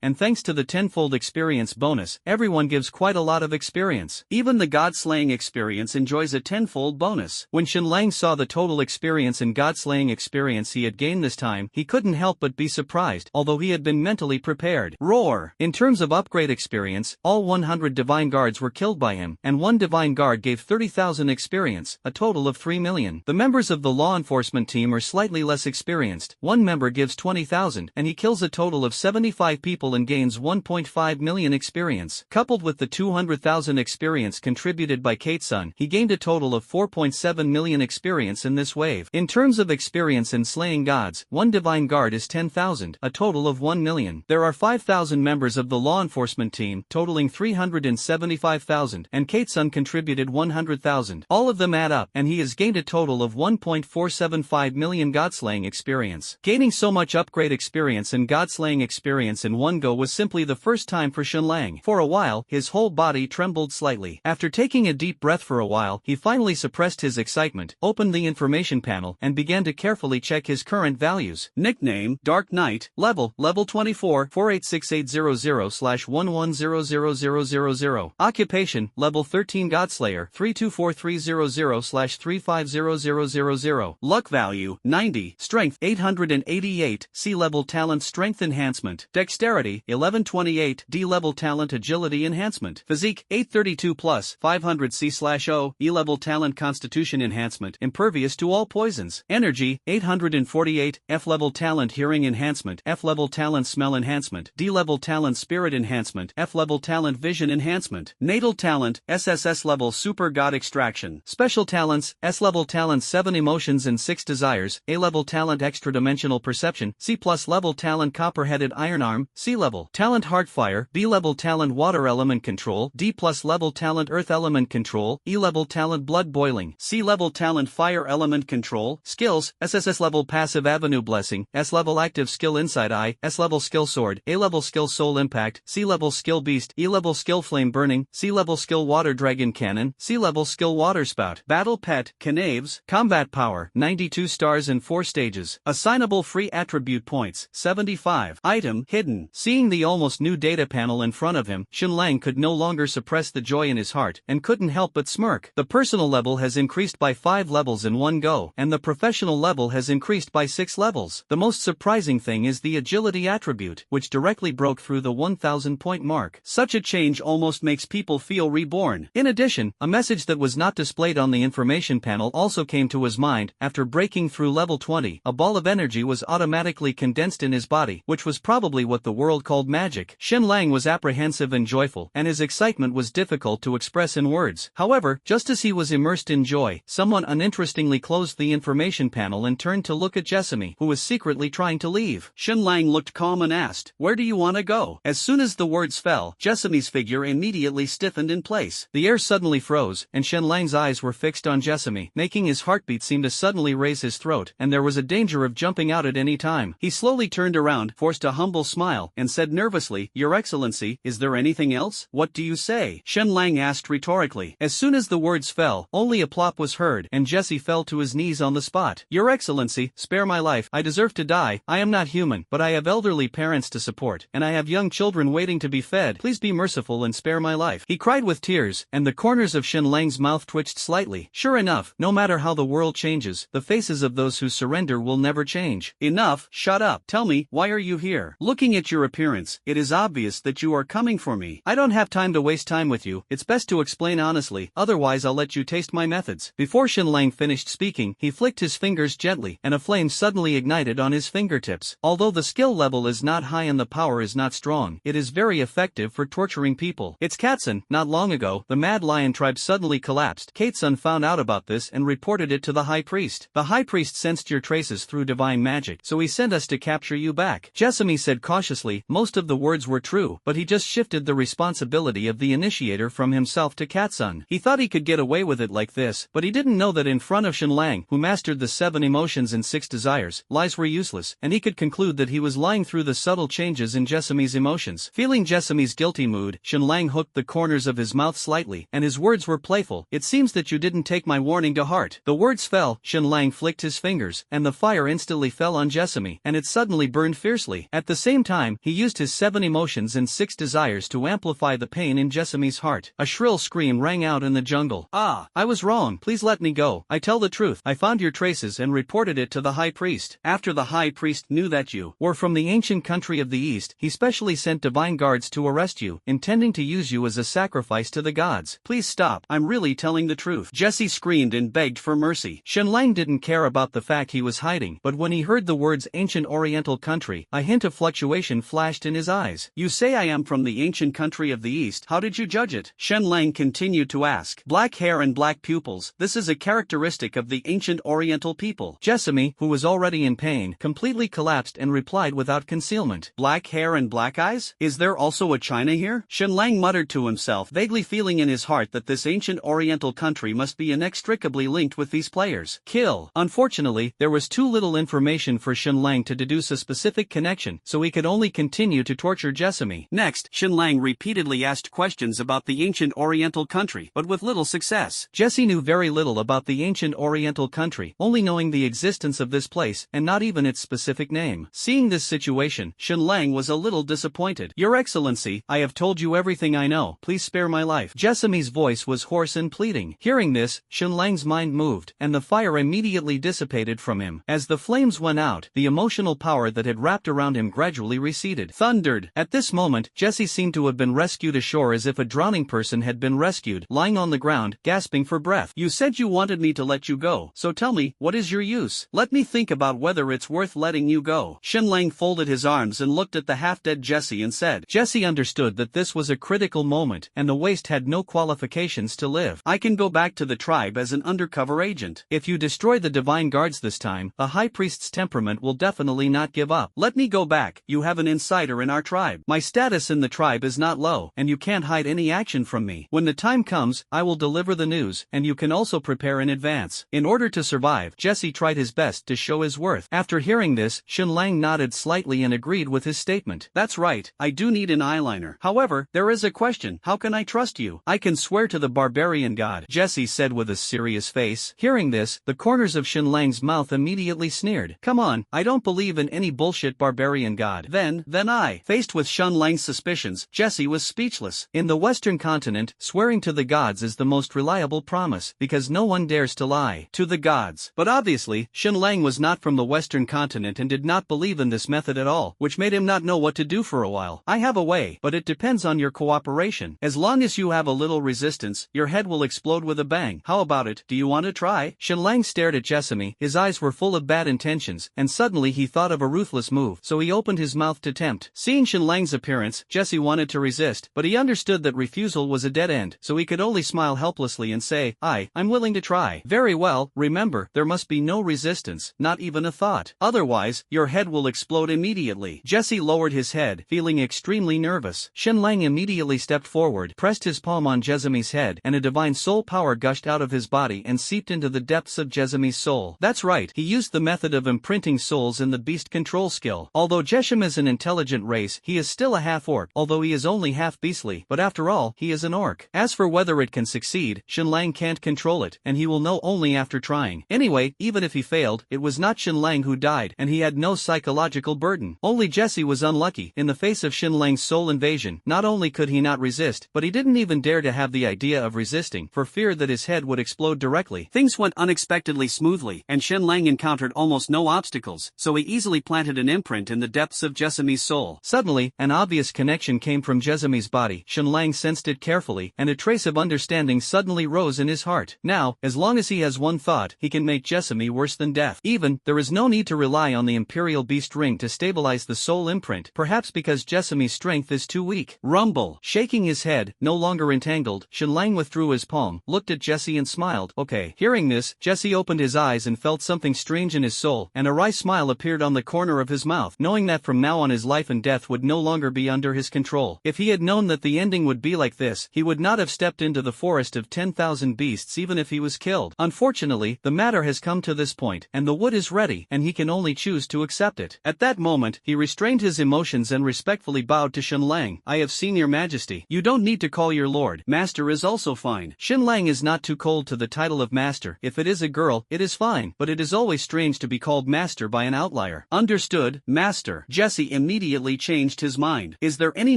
and thanks to the tenfold experience bonus, everyone gives quite a lot of experience. Even the God slaying experience enjoys a tenfold bonus. When Shen Lang saw the total experience and God slaying experience he had gained this time, he couldn't help but be surprised, although he had been mentally prepared. Roar! In terms of upgrade experience, all 100 Divine Guards were killed by him, and 1 Divine Guard gave 30,000 experience, a total of 3 million. The members of the law enforcement team are slightly less experienced. 1 member gives 20,000, and he kills a total of 75 people and gains 1.5 million experience. Coupled with the 200,000 experience contributed by Kate-sun, he gained a total of 4.7 million experience in this wave. In terms of experience in slaying gods, 1 Divine Guard is 10,000, a total of 1 million. There are 5,000 members of the law enforcement team, totaling 375,000, and Kate-sun contributed 100,000. All of them add up, and he has gained a total of 1.475 million godslaying experience. Gaining so much upgrade experience and godslaying experience in one go was simply the first time for Shen Lang. For a while, his whole body trembled slightly. After taking a deep breath for a while, he finally suppressed his excitement, opened the information panel, and began to carefully check his current values. Nickname, Dark Knight. Level 24, 486800/110000. Occupation, Level 13 Godslayer, 324300/350000. Luck value, 90. Strength, 888. C-level talent strength enhancement. Dexterity, 1128. D-level talent agility enhancement. Physique, 832 plus, 500 C/O. E-level talent constitution enhancement, impervious to all poisons. Energy, 848. F-level talent hearing enhancement. F-level talent smell enhancement. D-level talent spirit enhancement. F-level talent vision enhancement. Natal talent, SSS-level super god extraction. Special talents, S-level talent 7 emotions and 6 desires. A-level talent extra-dimensional perception. C+ level talent copper-headed iron arm. C-level talent heartfire. B-level talent water element control. D+ level talent earth element control. E-level talent blood boiling. C-level talent fire element control. Skills, SSS-level passive avenue blessing. S-level active skill inside eye. S-level skill sword. A-level skill soul impact. C-level skill beast. E-level skill flame burning. C-level skill water dragon cannon. C-level skill water spout. Battle pet, Knaves. Combat power, 92 stars and 4 stages. Assignable free attribute points, 75. Item, hidden. Seeing the almost new data panel in front of him, Shen Lang could no longer suppress the joy in his heart, and couldn't help but smirk. The personal level has increased by 5 levels in one go, and the professional level has increased by 6 levels. The most surprising thing is the agility attribute, which directly broke through the 1,000 point mark. Such a change almost makes people feel reborn. In addition, a message that was not displayed on the information panel also came to his mind. After breaking through level 20, a ball of energy was automatically condensed in his body, which was probably what the world called magic. Shen Lang was apprehensive and joyful, and his excitement was difficult to express in words. However, just as he was immersed in joy, someone uninterestingly closed the information panel and turned to look at Jessamy, who was secretly trying to leave. Shen Lang looked calm and asked, "Where do you want to go?" As soon as the words fell, Jessamy's figure immediately stiffened in place. The air suddenly froze, and Shen Lang's eyes were fixed on Jessamy, making his heartbeat seem to suddenly raise his throat, and there was a danger of jumping out at any time. He slowly turned around, forced a humble smile, and said nervously, "Your Excellency, is there anything else? What do you say?" Shen Lang asked rhetorically. As soon as the words fell, only a plop was heard, and Jesse fell to his knees on the spot. "Your Excellency, spare my life. I deserve to die. I am not human, but I have elderly parents to support, and I have young children waiting to be fed. Please be merciful and spare my life." He cried with tears, and the corners of Shen Lang's mouth twitched slightly. Sure enough, no matter how the world changes, the faces of those who surrender will never change. "Enough, shut up. Tell me, why are you here? Looking at your appearance, it is obvious that you are coming for me. I don't have time to waste time with you. It's best to to explain honestly, otherwise I'll let you taste my methods. Before Shenlang finished speaking, he flicked his fingers gently, and a flame suddenly ignited on his fingertips. Although the skill level is not high and the power is not strong, it is very effective for torturing people. It's Katsun. Not long ago, the Mad Lion tribe suddenly collapsed. Katsun found out about this and reported it to the High Priest. The High Priest sensed your traces through divine magic, so he sent us to capture you back. Jessamy said cautiously. Most of the words were true, but he just shifted the responsibility of the initiator from himself to Katsun. He thought he could get away with it like this, but he didn't know that in front of Shenlang, who mastered the 7 emotions and 6 desires, lies were useless, and he could conclude that he was lying through the subtle changes in Jessamy's emotions. Feeling Jessamy's guilty mood, Shenlang hooked the corners of his mouth slightly, and his words were playful. It seems that you didn't take my warning to heart. The words fell. Shenlang flicked his fingers, and the fire instantly fell on Jessamy, and it suddenly burned fiercely. At the same time, he used his 7 emotions and 6 desires to amplify the pain in Jessamy's heart. A shrill scream rang out in the jungle. Ah, I was wrong. Please let me go. I tell the truth. I found your traces and reported it to the High Priest. After the High Priest knew that you were from the ancient country of the East, he specially sent divine guards to arrest you, intending to use you as a sacrifice to the gods. Please stop. I'm really telling the truth. Jessie screamed and begged for mercy. Shenlang didn't care about the fact he was hiding, but when he heard the words ancient oriental country, a hint of fluctuation flashed in his eyes. You say I am from the ancient country of the East. How did you judge it? Shenlang continued to ask. Black hair and black pupils. This is a characteristic of the ancient oriental people. Jessamy, who was already in pain, completely collapsed and replied without concealment. Black hair and black eyes? Is there also a China here? Shenlang muttered to himself, vaguely feeling in his heart that this ancient oriental country must be inextricably linked with these players. Kill. Unfortunately, there was too little information for Shenlang to deduce a specific connection, so he could only continue to torture Jessamy. Next, Shenlang repeatedly asked questions about the ancient oriental country, but with little success. Jessie knew very little about the ancient oriental country, only knowing the existence of this place, and not even its specific name. Seeing this situation, Shenlang was a little disappointed. Your Excellency, I have told you everything I know. Please spare my life. Jessamy's voice was hoarse and pleading. Hearing this, Shenlang's mind moved, and the fire immediately dissipated from him. As the flames went out, the emotional power that had wrapped around him gradually receded. Thundered. At this moment, Jessie seemed to have been rescued ashore as if a drowning person had been rescued, lying on the ground, gasping for breath. You said you wanted me to let you go, so tell me, what is your use? Let me think about whether it's worth letting you go. Shenlang folded his arms and looked at the half-dead Jessie and said. Jessie understood that this was a critical moment, and the waste had no qualifications to live. I can go back to the tribe as an undercover agent. If you destroy the divine guards this time, the High Priest's temperament will definitely not give up. Let me go back. You have an insider in our tribe. My status in the tribe is not low, and you can't hide any action from me. When the time comes, I will deliver the news, and you can also prepare in advance. In order to survive, Jessie tried his best to show his worth. After hearing this, Shenlang nodded slightly and agreed with his statement. That's right, I do need an eyeliner. However, there is a question. How can I trust you? I can swear to the barbarian god, Jessie said with a serious face. Hearing this, the corners of Shenlang's mouth immediately sneered. Come on, I don't believe in any bullshit barbarian god. Then I. Faced with Shenlang's suspicions, Jessie was speechless. In the Western continent, swearing to the gods is the most reliable promise, because no one dares to lie to the gods. But obviously, Shenlang was not from the Western continent and did not believe in this method at all, which made him not know what to do for a while. I have a way, but it depends on your cooperation. As long as you have a little resistance, your head will explode with a bang. How about it? Do you want to try? Shenlang stared at Jessamy. His eyes were full of bad intentions, and suddenly he thought of a ruthless move, so he opened his mouth to tempt. Seeing Shenlang's appearance, Jessie wanted to resist, but he understood that refusal was a dead end, so he could only smile helplessly and say, I'm willing to try. Very well, remember, there must be no resistance, not even a thought. Otherwise, your head will explode immediately. Jessie lowered his head, feeling extremely nervous. Shenlang immediately stepped forward, pressed his palm on Jessamy's head, and a divine soul power gushed out of his body and seeped into the depths of Jessamy's soul. That's right, he used the method of imprinting souls in the beast control skill. Although Jessamyn is an intelligent race, he is still a half-orc, although he is only half-beastly, but after all, he is an orc. As for whether it can succeed, Shenlang can't control it, and he will know only after trying. Anyway, even if he failed, it was not Shenlang who died, and he had no psychological burden. Only Jessie was unlucky. In the face of Shenlang's soul invasion, not only could he not resist, but he didn't even dare to have the idea of resisting, for fear that his head would explode directly. Things went unexpectedly smoothly, and Shenlang encountered almost no obstacles, so he easily planted an imprint in the depths of Jessamy's soul. Suddenly, an obvious connection came from Jessamy's body. Shenlang sensed it carefully, quickly, and a trace of understanding suddenly rose in his heart. Now, as long as he has one thought, he can make Jessamy worse than death. Even, there is no need to rely on the Imperial Beast Ring to stabilize the soul imprint, perhaps because Jessamy's strength is too weak. Rumble. Shaking his head, no longer entangled, Shenlang withdrew his palm, looked at Jessie and smiled. Okay. Hearing this, Jessie opened his eyes and felt something strange in his soul, and a wry smile appeared on the corner of his mouth, knowing that from now on his life and death would no longer be under his control. If he had known that the ending would be like this, he would not have stepped into the forest of 10,000 beasts even if he was killed. Unfortunately, the matter has come to this point, and the wood is ready, and he can only choose to accept it. At that moment, he restrained his emotions and respectfully bowed to Shenlang. I have seen your majesty. You don't need to call your lord. Master is also fine. Shenlang is not too cold to the title of master. If it is a girl, it is fine, but it is always strange to be called master by an outlier. Understood, master. Jessie immediately changed his mind. Is there any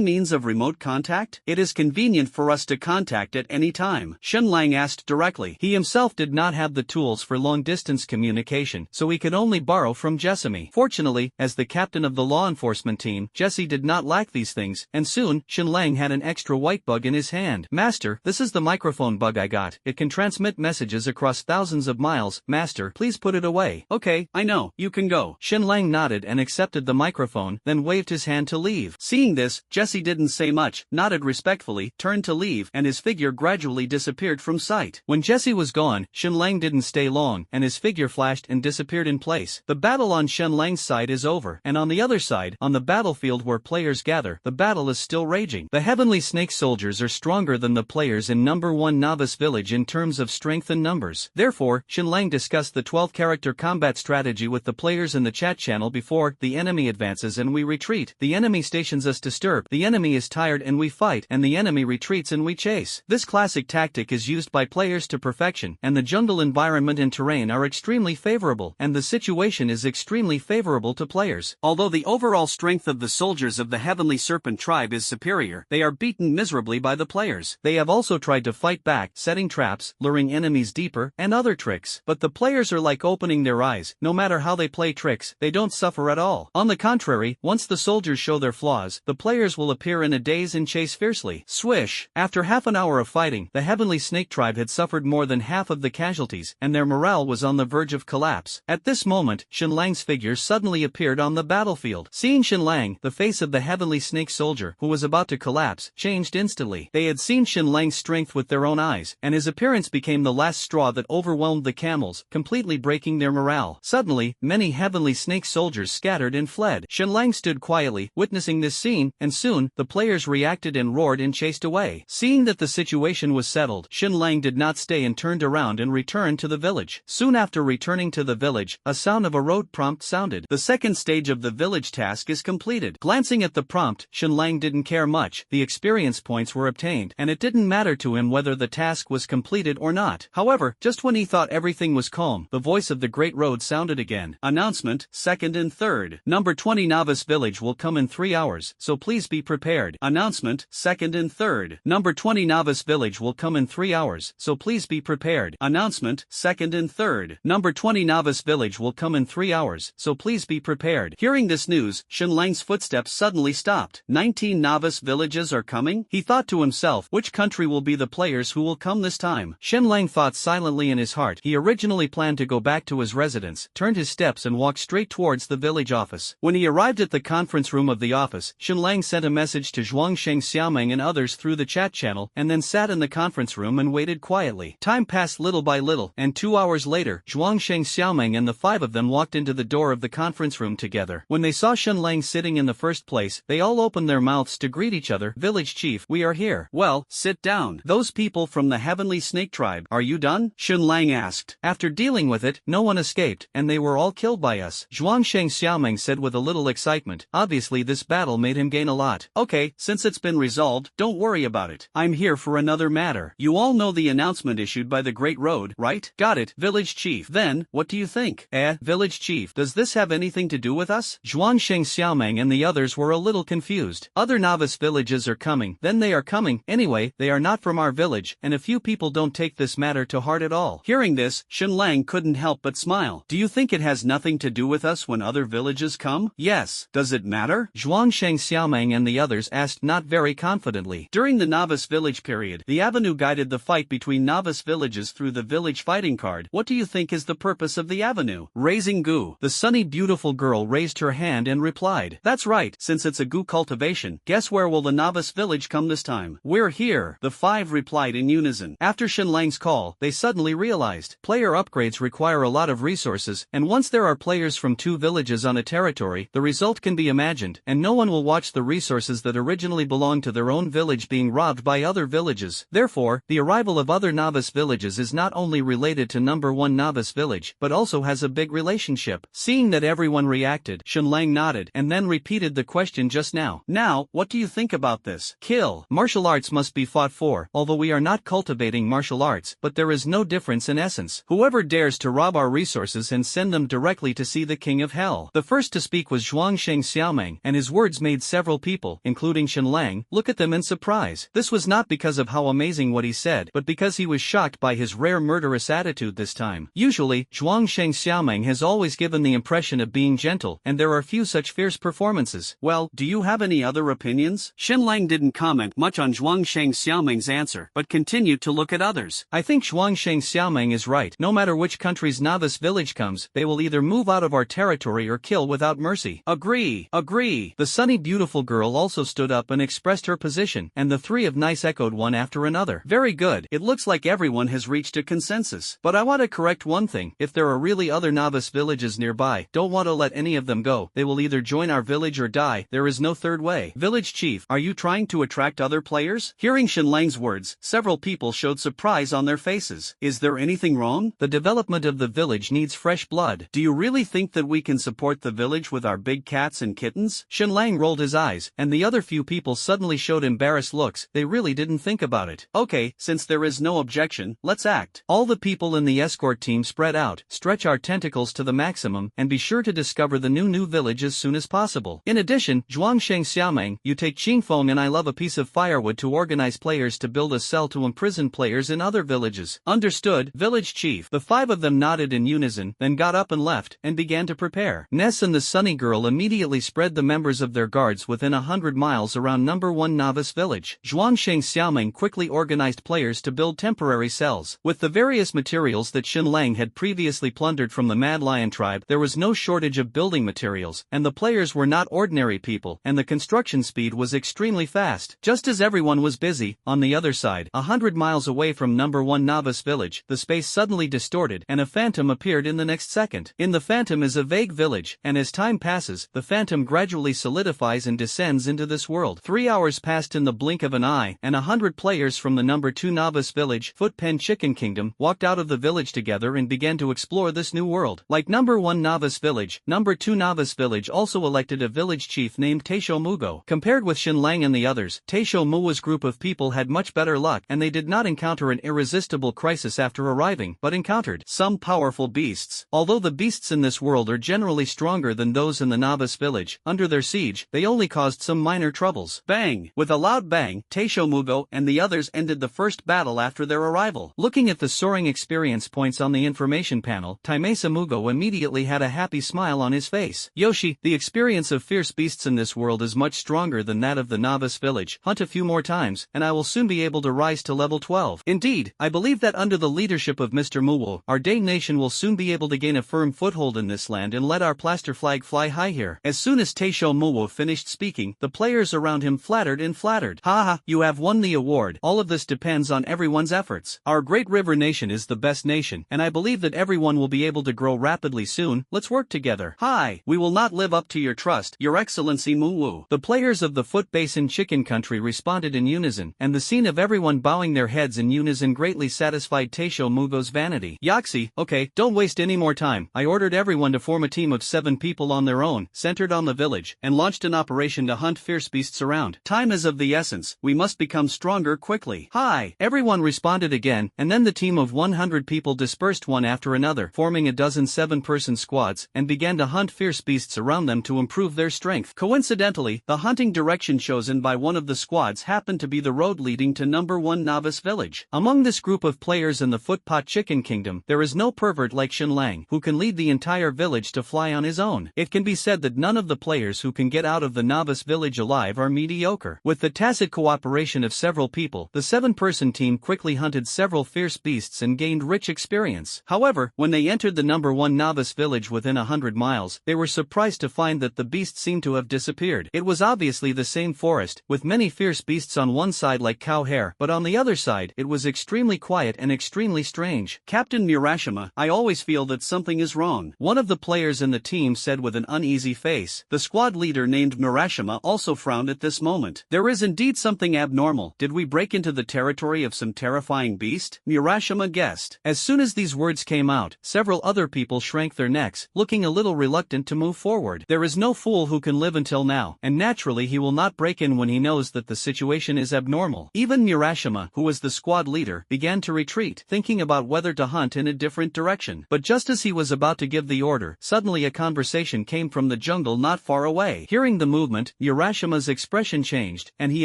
means of remote contact? It is convenient for us to contact at any time, Shenlang asked directly. He himself did not have the tools for long-distance communication, so he could only borrow from Jessamy. Fortunately, as the captain of the law enforcement team, Jessie did not lack these things, and soon, Shenlang had an extra white bug in his hand. Master, this is the microphone bug I got. It can transmit messages across thousands of miles. Master, please put it away. Okay, I know, you can go. Shenlang nodded and accepted the microphone, then waved his hand to leave. Seeing this, Jessie didn't say much, nodded respectfully, turned to leave, and his figure gradually disappeared from sight. When Jessie was gone, Shenlang didn't stay long, and his figure flashed and disappeared in place. The battle on Shenlang's side is over, and on the other side, on the battlefield where players gather, the battle is still raging. The Heavenly Snake soldiers are stronger than the players in number 1 novice village in terms of strength and numbers. Therefore, Shenlang discussed the 12-character combat strategy with the players in the chat channel before. The enemy advances and we retreat. The enemy stations us disturbed. The enemy is tired and we fight, and the enemy retreats and we chase. This classic tactic is used by players to perfection, and the jungle environment and terrain are extremely favorable, and the situation is extremely favorable to players. Although the overall strength of the soldiers of the Heavenly Serpent tribe is superior, they are beaten miserably by the players. They have also tried to fight back, setting traps, luring enemies deeper, and other tricks. But the players are like opening their eyes. No matter how they play tricks, they don't suffer at all. On the contrary, once the soldiers show their flaws, the players will appear in a daze and chase fiercely. Swish! After half an hour of fighting, the Heavenly Snake tribe had suffered more than half of the casualties, and their morale was on the verge of collapse. At this moment, Shenlang's figure suddenly appeared on the battlefield. Seeing Shenlang, the face of the Heavenly Snake soldier, who was about to collapse, changed instantly. They had seen Shenlang's strength with their own eyes, and his appearance became the last straw that overwhelmed the camels, completely breaking their morale. Suddenly, many Heavenly Snake soldiers scattered and fled. Shenlang stood quietly, witnessing this scene, and soon, the players reacted and roared and chased away. Seeing that the situation was settled, Shenlang did not stay and turned around and returned to the village. Soon after returning to the village, a sound of a road prompt sounded. The second stage of the village task is completed. Glancing at the prompt, Shenlang didn't care much. The experience points were obtained, and it didn't matter to him whether the task was completed or not. However, just when he thought everything was calm, the voice of the Great Road sounded again. Announcement, 2nd and 3rd. Number 20 Novice Village will come in 3 hours, so please be prepared. Announcement, 2nd and 3rd. Number 20 Novice Village will come in 3 hours, so please be prepared. Announcement, 2nd and 3rd. Number 20 Novice Village will come in 3 hours, so please be prepared. Hearing this news, Shenlang's footsteps suddenly stopped. 19 novice villages are coming? He thought to himself, which country will be the players who will come this time? Shenlang thought silently in his heart. He originally planned to go back to his residence, turned his steps and walked straight towards the village office. When he arrived at the conference room of the office, Shenlang sent a message to Zhuangsheng Xiaomeng and others through the chat channel, and then sat in the conference room and waited quietly. Time passed little by little, and 2 hours later, Zhuangsheng Xiaomeng and the 5 of them walked into the door of the conference room together. When they saw Shenlang sitting in the first place, they all opened their mouths to greet each other. Village chief, we are here. Well, sit down. Those people from the Heavenly Snake tribe, are you done? Shenlang asked. After dealing with it, no one escaped, and they were all killed by us, Zhuangsheng Xiaomeng said with a little excitement. Obviously this battle made him gain a lot. Okay, since it's been resolved, don't worry about it. I'm here for another matter. You all know the announcement issued by the Great Road, right? Got it, village chief. Then, what do you think? Village chief, does this have anything to do with us? Zhuangsheng Xiaomeng and the others were a little confused. Other novice villages are coming. Then they are coming. Anyway, they are not from our village, and a few people don't take this matter to heart at all. Hearing this, Shenlang couldn't help but smile. Do you think it has nothing to do with us when other villages come? Yes. Does it matter? Zhuangsheng Xiaomeng and the others asked not very confidently. During the novice novice village period. The avenue guided the fight between novice villages through the village fighting card. What do you think is the purpose of the avenue? Raising goo. The sunny beautiful girl raised her hand and replied, "That's right, since it's a goo cultivation. Guess where will the novice village come this time?" "We're here," the 5 replied in unison. After Shenlang's call, they suddenly realized player upgrades require a lot of resources, and once there are players from 2 villages on a territory, the result can be imagined, and no one will watch the resources that originally belonged to their own village being robbed by other villages. Therefore, the arrival of other novice villages is not only related to number 1 novice village, but also has a big relationship. Seeing that everyone reacted, Shenlang nodded and then repeated the question just now. "Now, what do you think about this?" "Kill. Martial arts must be fought for, although we are not cultivating martial arts, but there is no difference in essence. Whoever dares to rob our resources and send them directly to see the king of hell." The first to speak was Zhuangsheng Xiaomeng, and his words made several people, including Shenlang, look at them in surprise. This was not because of how amazing what he said, but because he was shocked by his rare murderous attitude this time. Usually, Zhuangsheng Xiaomeng has always given the impression of being gentle, and there are few such fierce performances. "Well, do you have any other opinions?" Shenlang didn't comment much on Zhuangsheng Xiaomeng's answer, but continued to look at others. "I think Zhuangsheng Xiaomeng is right. No matter which country's novice village comes, they will either move out of our territory or kill without mercy." "Agree, agree." The sunny beautiful girl also stood up and expressed her position, and the 3 of Nice echoed one after another. "Very good. It looks like everyone has reached a consensus. But I want to correct one thing. If there are really other novice villages nearby, don't want to let any of them go. They will either join our village or die. There is no third way." "Village chief, are you trying to attract other players?" Hearing Shenlang's words, several people showed surprise on their faces. "Is there anything wrong? The development of the village needs fresh blood. Do you really think that we can support the village with our big cats and kittens?" Shenlang rolled his eyes, and the other few people suddenly showed embarrassed looks. They really didn't think about it. "Okay, since there is no objection, let's act." All the people in the escort team spread out, stretch our tentacles to the maximum, and be sure to discover the new village as soon as possible. In addition, Zhuangsheng Xiaomeng, you take Qingfeng and I love a piece of firewood to organize players to build a cell to imprison players in other villages. Understood, village chief. The 5 of them nodded in unison, then got up and left, and began to prepare. Ness and the sunny girl immediately spread the members of their guards within 100 miles around number 1 novice village. Zhuangsheng Xiaomeng quickly organized players to build temporary cells. With the various materials that Shenlang had previously plundered from the Mad Lion tribe, there was no shortage of building materials, and the players were not ordinary people, and the construction speed was extremely fast. Just as everyone was busy, on the other side, 100 miles away from number 1 novice village, the space suddenly distorted, and a phantom appeared in the next second. In the phantom is a vague village, and as time passes, the phantom gradually solidifies and descends into this world. 3 hours passed in the blink of an eye, and 100 players from the number 2 novice village, Footpen Chicken Kingdom, walked out of the village together and began to explore this new world. Like number 1 novice village, number 2 novice village also elected a village chief named Taisho Mugo. Compared with Shenlang and the others, Taisho Muo's group of people had much better luck, and they did not encounter an irresistible crisis after arriving, but encountered some powerful beasts. Although the beasts in this world are generally stronger than those in the novice village, under their siege, they only caused some minor troubles. Bang! With a loud bang, Taisho Mugo and the others ended the first battle after their arrival. Looking at the soaring experience points on the information panel, Taimesa Mugo immediately had a happy smile on his face. "Yoshi, the experience of fierce beasts in this world is much stronger than that of the novice village. Hunt a few more times, and I will soon be able to rise to level 12. Indeed, I believe that under the leadership of Mr. Muo, our Day Nation will soon be able to gain a firm foothold in this land and let our plaster flag fly high here." As soon as Taisho Muo finished speaking, the players around him flattered and flattered. "Haha, you have won the award. All of this depends on everyone's efforts. Our great river nation is the best nation, and I believe that everyone will be able to grow rapidly soon. Let's work together." "Hi, we will not live up to your trust, Your Excellency Muwu." The players of the Foot Basin Chicken Country responded in unison, and the scene of everyone bowing their heads in unison greatly satisfied Taisho Mugo's vanity. "Yaxi, okay, don't waste any more time. I ordered everyone to form a team of 7 people on their own, centered on the village, and launched an operation to hunt fierce beasts around. Time is of the essence. We must become stronger quickly." "Hi!" Everyone responded again, and then the team of 100 people dispersed one after another, forming a dozen 7-person squads, and began to hunt fierce beasts around them to improve their strength. Coincidentally, the hunting direction chosen by one of the squads happened to be the road leading to number 1 novice village. Among this group of players in the Footpot Chicken Kingdom, there is no pervert like Shenlang, who can lead the entire village to fly on his own. It can be said that none of the players who can get out of the novice village alive are mediocre. With the tacit cooperation cooperation of several people, the 7-person team quickly hunted several fierce beasts and gained rich experience. However, when they entered the number 1 novice village within 100 miles, they were surprised to find that the beasts seemed to have disappeared. It was obviously the same forest, with many fierce beasts on one side like cow hair, but on the other side, it was extremely quiet and extremely strange. Captain Murashima, I always feel that something is wrong, one of the players in the team said with an uneasy face. The squad leader named Murashima also frowned at this moment. There is indeed something abnormal. Did we break into the territory of some terrifying beast? Murashima guessed. As soon as these words came out, several other people shrank their necks, looking a little reluctant to move forward. There is no fool who can live until now, and naturally he will not break in when he knows that the situation is abnormal. Even Murashima, who was the squad leader, began to retreat, thinking about whether to hunt in a different direction. But just as he was about to give the order, suddenly a conversation came from the jungle not far away. Hearing the movement, Murashima's expression changed, and he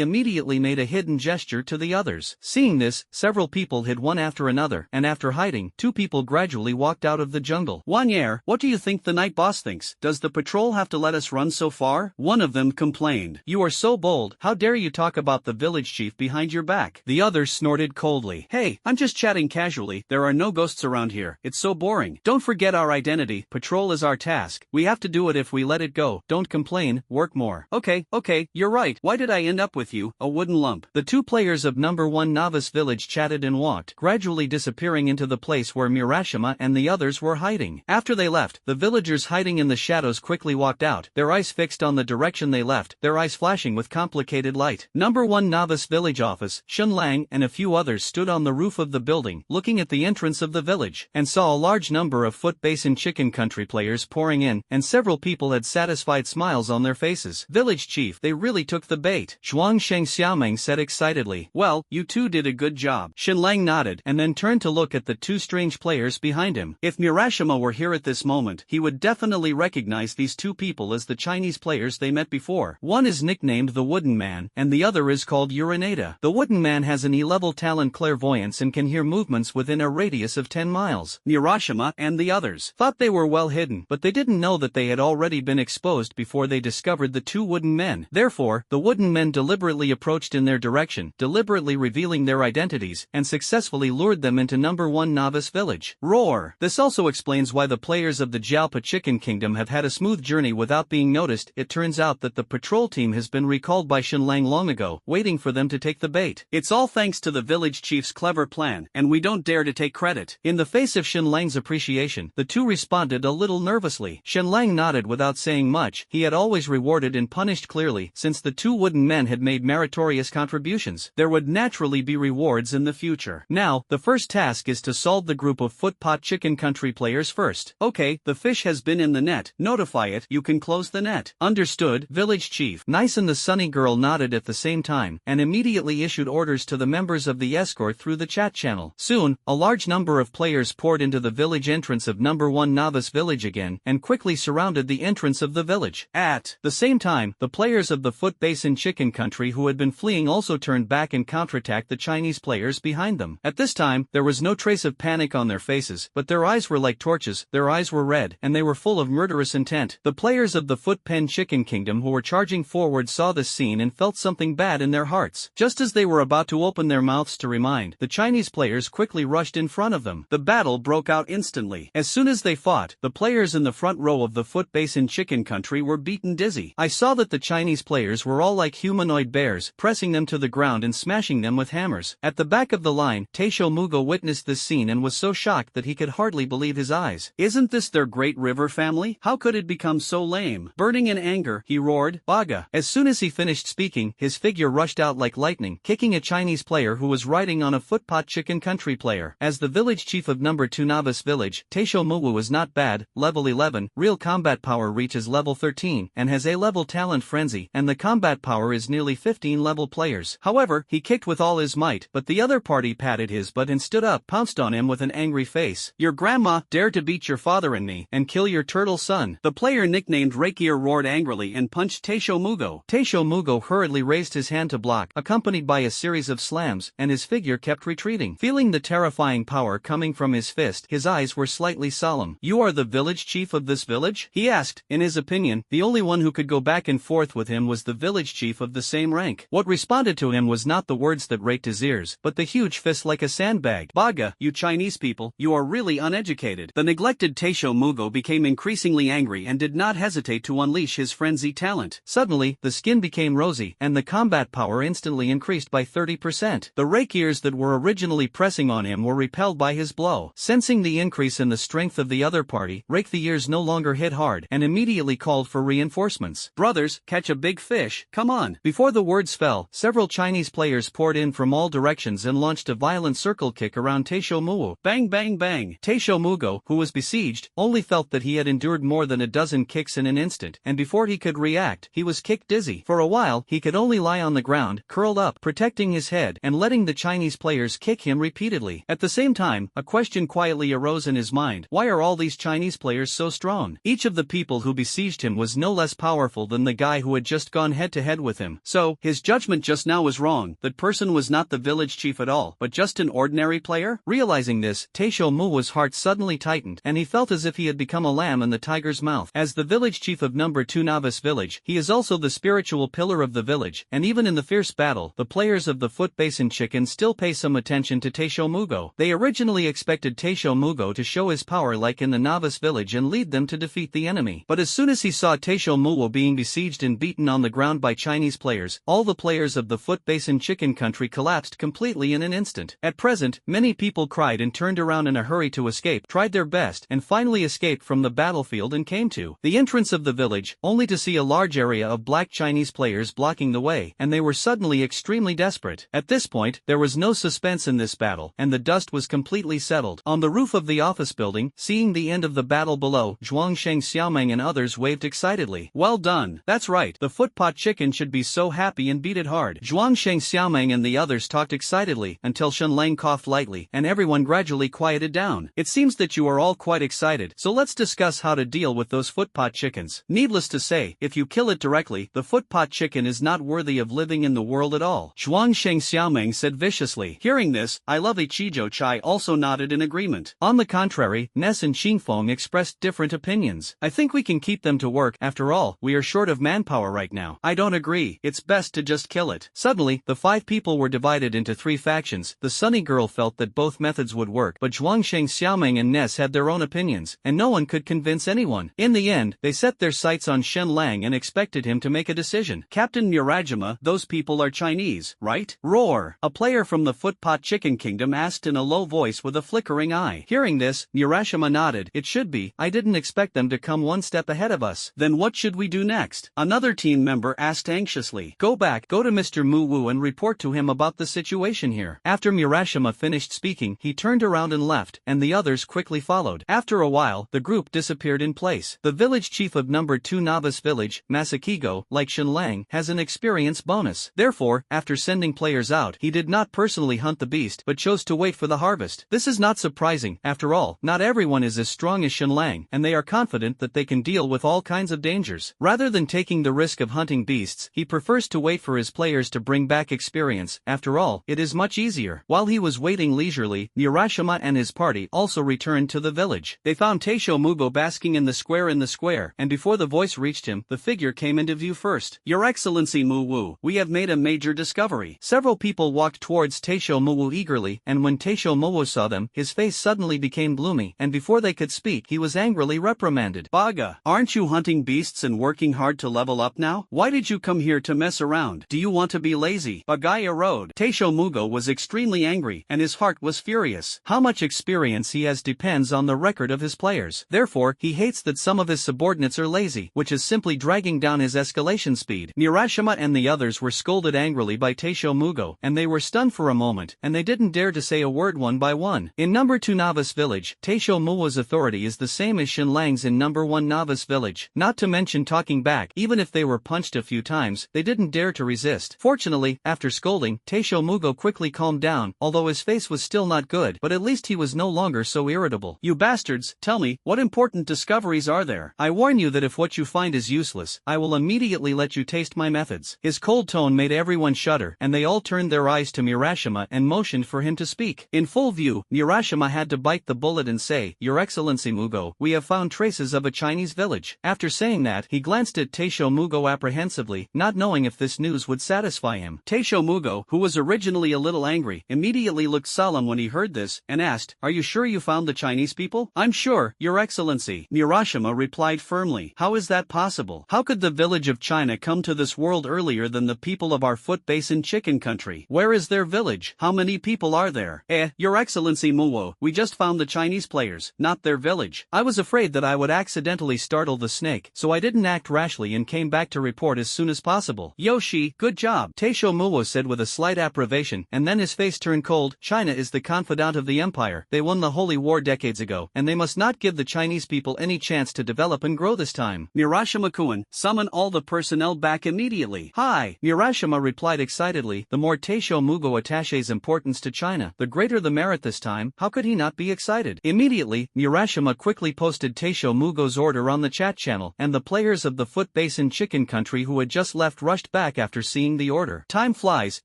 immediately made a hidden gesture to the others. Seeing this, several people hid one after another, and after hiding, 2 people gradually walked out of the jungle. Wanyere, what do you think the night boss thinks? Does the patrol have to let us run so far? One of them complained. You are so bold, how dare you talk about the village chief behind your back? The other snorted coldly. Hey, I'm just chatting casually, there are no ghosts around here, it's so boring. Don't forget our identity, patrol is our task, we have to do it if we let it go, don't complain, work more. Okay, you're right, why did I end up with you, a wooden lump? The 2 players of number 1 novice village chatted and walked, gradually disappearing into the place where Murashima and the others were hiding. After they left, the villagers hiding in the shadows quickly walked out, their eyes fixed on the direction they left, their eyes flashing with complicated light. Number 1 novice village office, Shun Lang and a few others stood on the roof of the building, looking at the entrance of the village, and saw a large number of Foot Basin Chicken Country players pouring in, and several people had satisfied smiles on their faces. Village chief, they really took the bait, Zhuang Sheng Xiaomeng said excitedly. Well, you 2 did a good job. Shin Lang nodded, and then turned to look at the 2 strange players behind him. If Murashima were here at this moment, he would definitely recognize these 2 people as the Chinese players they met before. One is nicknamed the Wooden Man, and the other is called Urinata. The Wooden Man has an E-level talent clairvoyance and can hear movements within a radius of 10 miles. Murashima and the others thought they were well hidden, but they didn't know that they had already been exposed before they discovered the 2 wooden men. Therefore, the wooden men deliberately approached in their direction, deliberately revealing their identities, and successfully lured them into number 1 novice village. Roar! This also explains why the players of the Jiaopa Chicken Kingdom have had a smooth journey without being noticed. It turns out that the patrol team has been recalled by Shin Lang long ago, waiting for them to take the bait. It's all thanks to the village chief's clever plan, and we don't dare to take credit. In the face of Shin Lang's appreciation, the 2 responded a little nervously. Shin Lang nodded without saying much. He had always rewarded and punished clearly. Since the 2 wooden men had made meritorious contributions, there would naturally be rewards in the future. Now, the first task is to solve the group of Footpot Chicken Country players first. Okay, the fish has been in the net, notify it, you can close the net. Understood, village chief. Nice and the Sunny Girl nodded at the same time, and immediately issued orders to the members of the escort through the chat channel. Soon, a large number of players poured into the village entrance of number 1 novice village again, and quickly surrounded the entrance of the village. At the same time, the players of the Foot Basin Chicken Country who had been fleeing also turned back and counterattacked the Chinese players behind them. At this time, there was no trace of panic on their faces, but their eyes were like torches, their eyes were red, and they were full of murderous intent. The players of the Foot Pen Chicken Kingdom who were charging forward saw this scene and felt something bad in their hearts. Just as they were about to open their mouths to remind, the Chinese players quickly rushed in front of them. The battle broke out instantly. As soon as they fought, the players in the front row of the Foot Basin Chicken Country were beaten dizzy. I saw that the Chinese players were all like humanoid bears, pressing them to the ground and smashing them with hammers. At the back of the line, Taisho Mugo witnessed this scene and was so shocked that he could hardly believe his eyes. Isn't this their great river family? How could it become so lame? Burning in anger, he roared, Baga. As soon as he finished speaking, his figure rushed out like lightning, kicking a Chinese player who was riding on a Footpot Chicken Country player. As the village chief of number 2 novice village, Taisho Mugo is not bad, level 11, real combat power reaches level 13, and has A-level talent frenzy, and the combat power is nearly 15 level players. However, he kicked with all his might, but the other party patted his butt and stood up, pounced on him with an angry face. Your grandma dared to beat your father and me, and kill your turtle son. The player nicknamed Rakier roared angrily and punched Taisho Mugo. Taisho Mugo hurriedly raised his hand to block, accompanied by a series of slams, and his figure kept retreating. Feeling the terrifying power coming from his fist, his eyes were slightly solemn. You are the village chief of this village? He asked. In his opinion, the only one who could go back and forth with him was the village chief of the same rank. What response responded to him was not the words that raked his ears, but the huge fist like a sandbag. Baga, you Chinese people, you are really uneducated. The neglected Taisho Mugo became increasingly angry and did not hesitate to unleash his frenzy talent. Suddenly, the skin became rosy, and the combat power instantly increased by 30%. The rakiers that were originally pressing on him were repelled by his blow. Sensing the increase in the strength of the other party, rakiers no longer hit hard and immediately called for reinforcements. Brothers, catch a big fish, come on. Before the words fell, several Chinese players poured in from all directions and launched a violent circle kick around Taisho Mugo. Bang bang bang. Taisho Mugo, who was besieged, only felt that he had endured more than a dozen kicks in an instant, and before he could react, he was kicked dizzy. For a while, he could only lie on the ground, curled up, protecting his head and letting the Chinese players kick him repeatedly. At the same time, a question quietly arose in his mind: why are all these Chinese players so strong? Each of the people who besieged him was no less powerful than the guy who had just gone head-to-head with him. So, his judgment just now was wrong. That person was not the village chief at all, but just an ordinary player? Realizing this, Taisho Muo's heart suddenly tightened, and he felt as if he had become a lamb in the tiger's mouth. As the village chief of number 2 Novice Village, he is also the spiritual pillar of the village, and even in the fierce battle, the players of the Foot Basin Chicken still pay some attention to Taisho Mugo. They originally expected Taisho Mugo to show his power like in the Novice Village and lead them to defeat the enemy. But as soon as he saw Taisho Mugo being besieged and beaten on the ground by Chinese players, all the players of the Foot Basin Chicken Country collapsed completely in an instant. At present, many people cried and turned around in a hurry to escape, tried their best, and finally escaped from the battlefield and came to the entrance of the village, only to see a large area of black Chinese players blocking the way, and they were suddenly extremely desperate. At this point, there was no suspense in this battle, and the dust was completely settled. On the roof of the office building, seeing the end of the battle below, Zhuangsheng Xiaomeng and others waved excitedly. Well done. That's right, the footpot chicken should be so happy and beat it hard. Zhuangsheng Xiaomeng and the others talked excitedly, until Shen Lang coughed lightly, and everyone gradually quieted down. It seems that you are all quite excited, so let's discuss how to deal with those footpot chickens. Needless to say, if you kill it directly, the footpot chicken is not worthy of living in the world at all. Zhuangsheng Xiaomeng said viciously. Hearing this, I Lovely Chijo Chai also nodded in agreement. On the contrary, Ness and Qingfeng expressed different opinions. I think we can keep them to work. After all, we are short of manpower right now. I don't agree. It's best to just kill it. Suddenly, the 5 people were divided into 3 factions. The Sunny Girl felt that both methods would work, but Zhuangsheng Xiaomeng and Ness had their own opinions, and no one could convince anyone. In the end, they set their sights on Shen Lang and expected him to make a decision. Captain Murajima, those people are Chinese, right? Roar! A player from the Footpot Chicken Kingdom asked in a low voice with a flickering eye. Hearing this, Murashima nodded. It should be. I didn't expect them to come one step ahead of us. Then what should we do next? Another team member asked anxiously. Go to Mr. Mu Wu and report to him about the situation here. After Murashima finished speaking, he turned around and left, and the others quickly followed. After a while, the group disappeared in place. The village chief of number 2 Novice Village, Masakigo, like Shen Lang, has an experience bonus. Therefore, after sending players out, he did not personally hunt the beast, but chose to wait for the harvest. This is not surprising. After all, not everyone is as strong as Shen Lang, and they are confident that they can deal with all kinds of dangers. Rather than taking the risk of hunting beasts, he prefers to wait for his players to bring back experience. After all, it is much easier. While he was waiting leisurely, Murashima and his party also returned to the village. They found Taisho Mugo basking in the square, and before the voice reached him, the figure came into view first. Your Excellency Mu Wu, we have made a major discovery. Several people walked towards Taisho Muo eagerly, and when Taisho Muo saw them, his face suddenly became gloomy, and before they could speak, he was angrily reprimanded. Baga, aren't you hunting beasts and working hard to level up now? Why did you come here to mess around? Do you want to be lazy? Bagaya Road. Taisho Mugo was extremely angry, and his heart was furious. How much experience he has depends on the record of his players. Therefore, he hates that some of his subordinates are lazy, which is simply dragging down his escalation speed. Murashima and the others were scolded angrily by Taisho Mugo, and they were stunned for a moment, and they didn't dare to say a word one by one. In number 2 Novice Village, Taisho Muo's authority is the same as Shen Lang's in number 1 Novice Village. Not to mention talking back, even if they were punched a few times, they didn't dare to resist. Fortunately, after scolding, Taisho Mugo quickly calmed down, although his face was still not good, but at least he was no longer so irritable. You bastards, tell me, what important discoveries are there? I warn you that if what you find is useless, I will immediately let you taste my methods. His cold tone made everyone shudder, and they all turned their eyes to Murashima and motioned for him to speak. In full view, Murashima had to bite the bullet and say, Your Excellency Mugo, we have found traces of a Chinese village. After saying that, he glanced at Taisho Mugo apprehensively, not knowing if this news would satisfy satisfy him. Taisho Mugo, who was originally a little angry, immediately looked solemn when he heard this, and asked, "Are you sure you found the Chinese people?" "I'm sure, Your Excellency," Murashima replied firmly. "How is that possible? How could the village of China come to this world earlier than the people of our foot basin chicken country? Where is their village? How many people are there?" Your Excellency Muwo, we just found the Chinese players, not their village. I was afraid that I would accidentally startle the snake, so I didn't act rashly and came back to report as soon as possible. Yoshi, good job, Taisho Muwo said with a slight approbation, and then his face turned cold. China is the confidant of the empire. They won the Holy War decades ago, and they must not give the Chinese people any chance to develop and grow this time. Murashima-kun, summon all the personnel back immediately. Hi, Murashima replied excitedly. The more Taisho Mugo attaches importance to China, the greater the merit this time. How could he not be excited? Immediately, Murashima quickly posted Taisho Mugo's order on the chat channel, and the players of the Foot Basin Chicken Country who had just left rushed back after seeing the order. Time flies,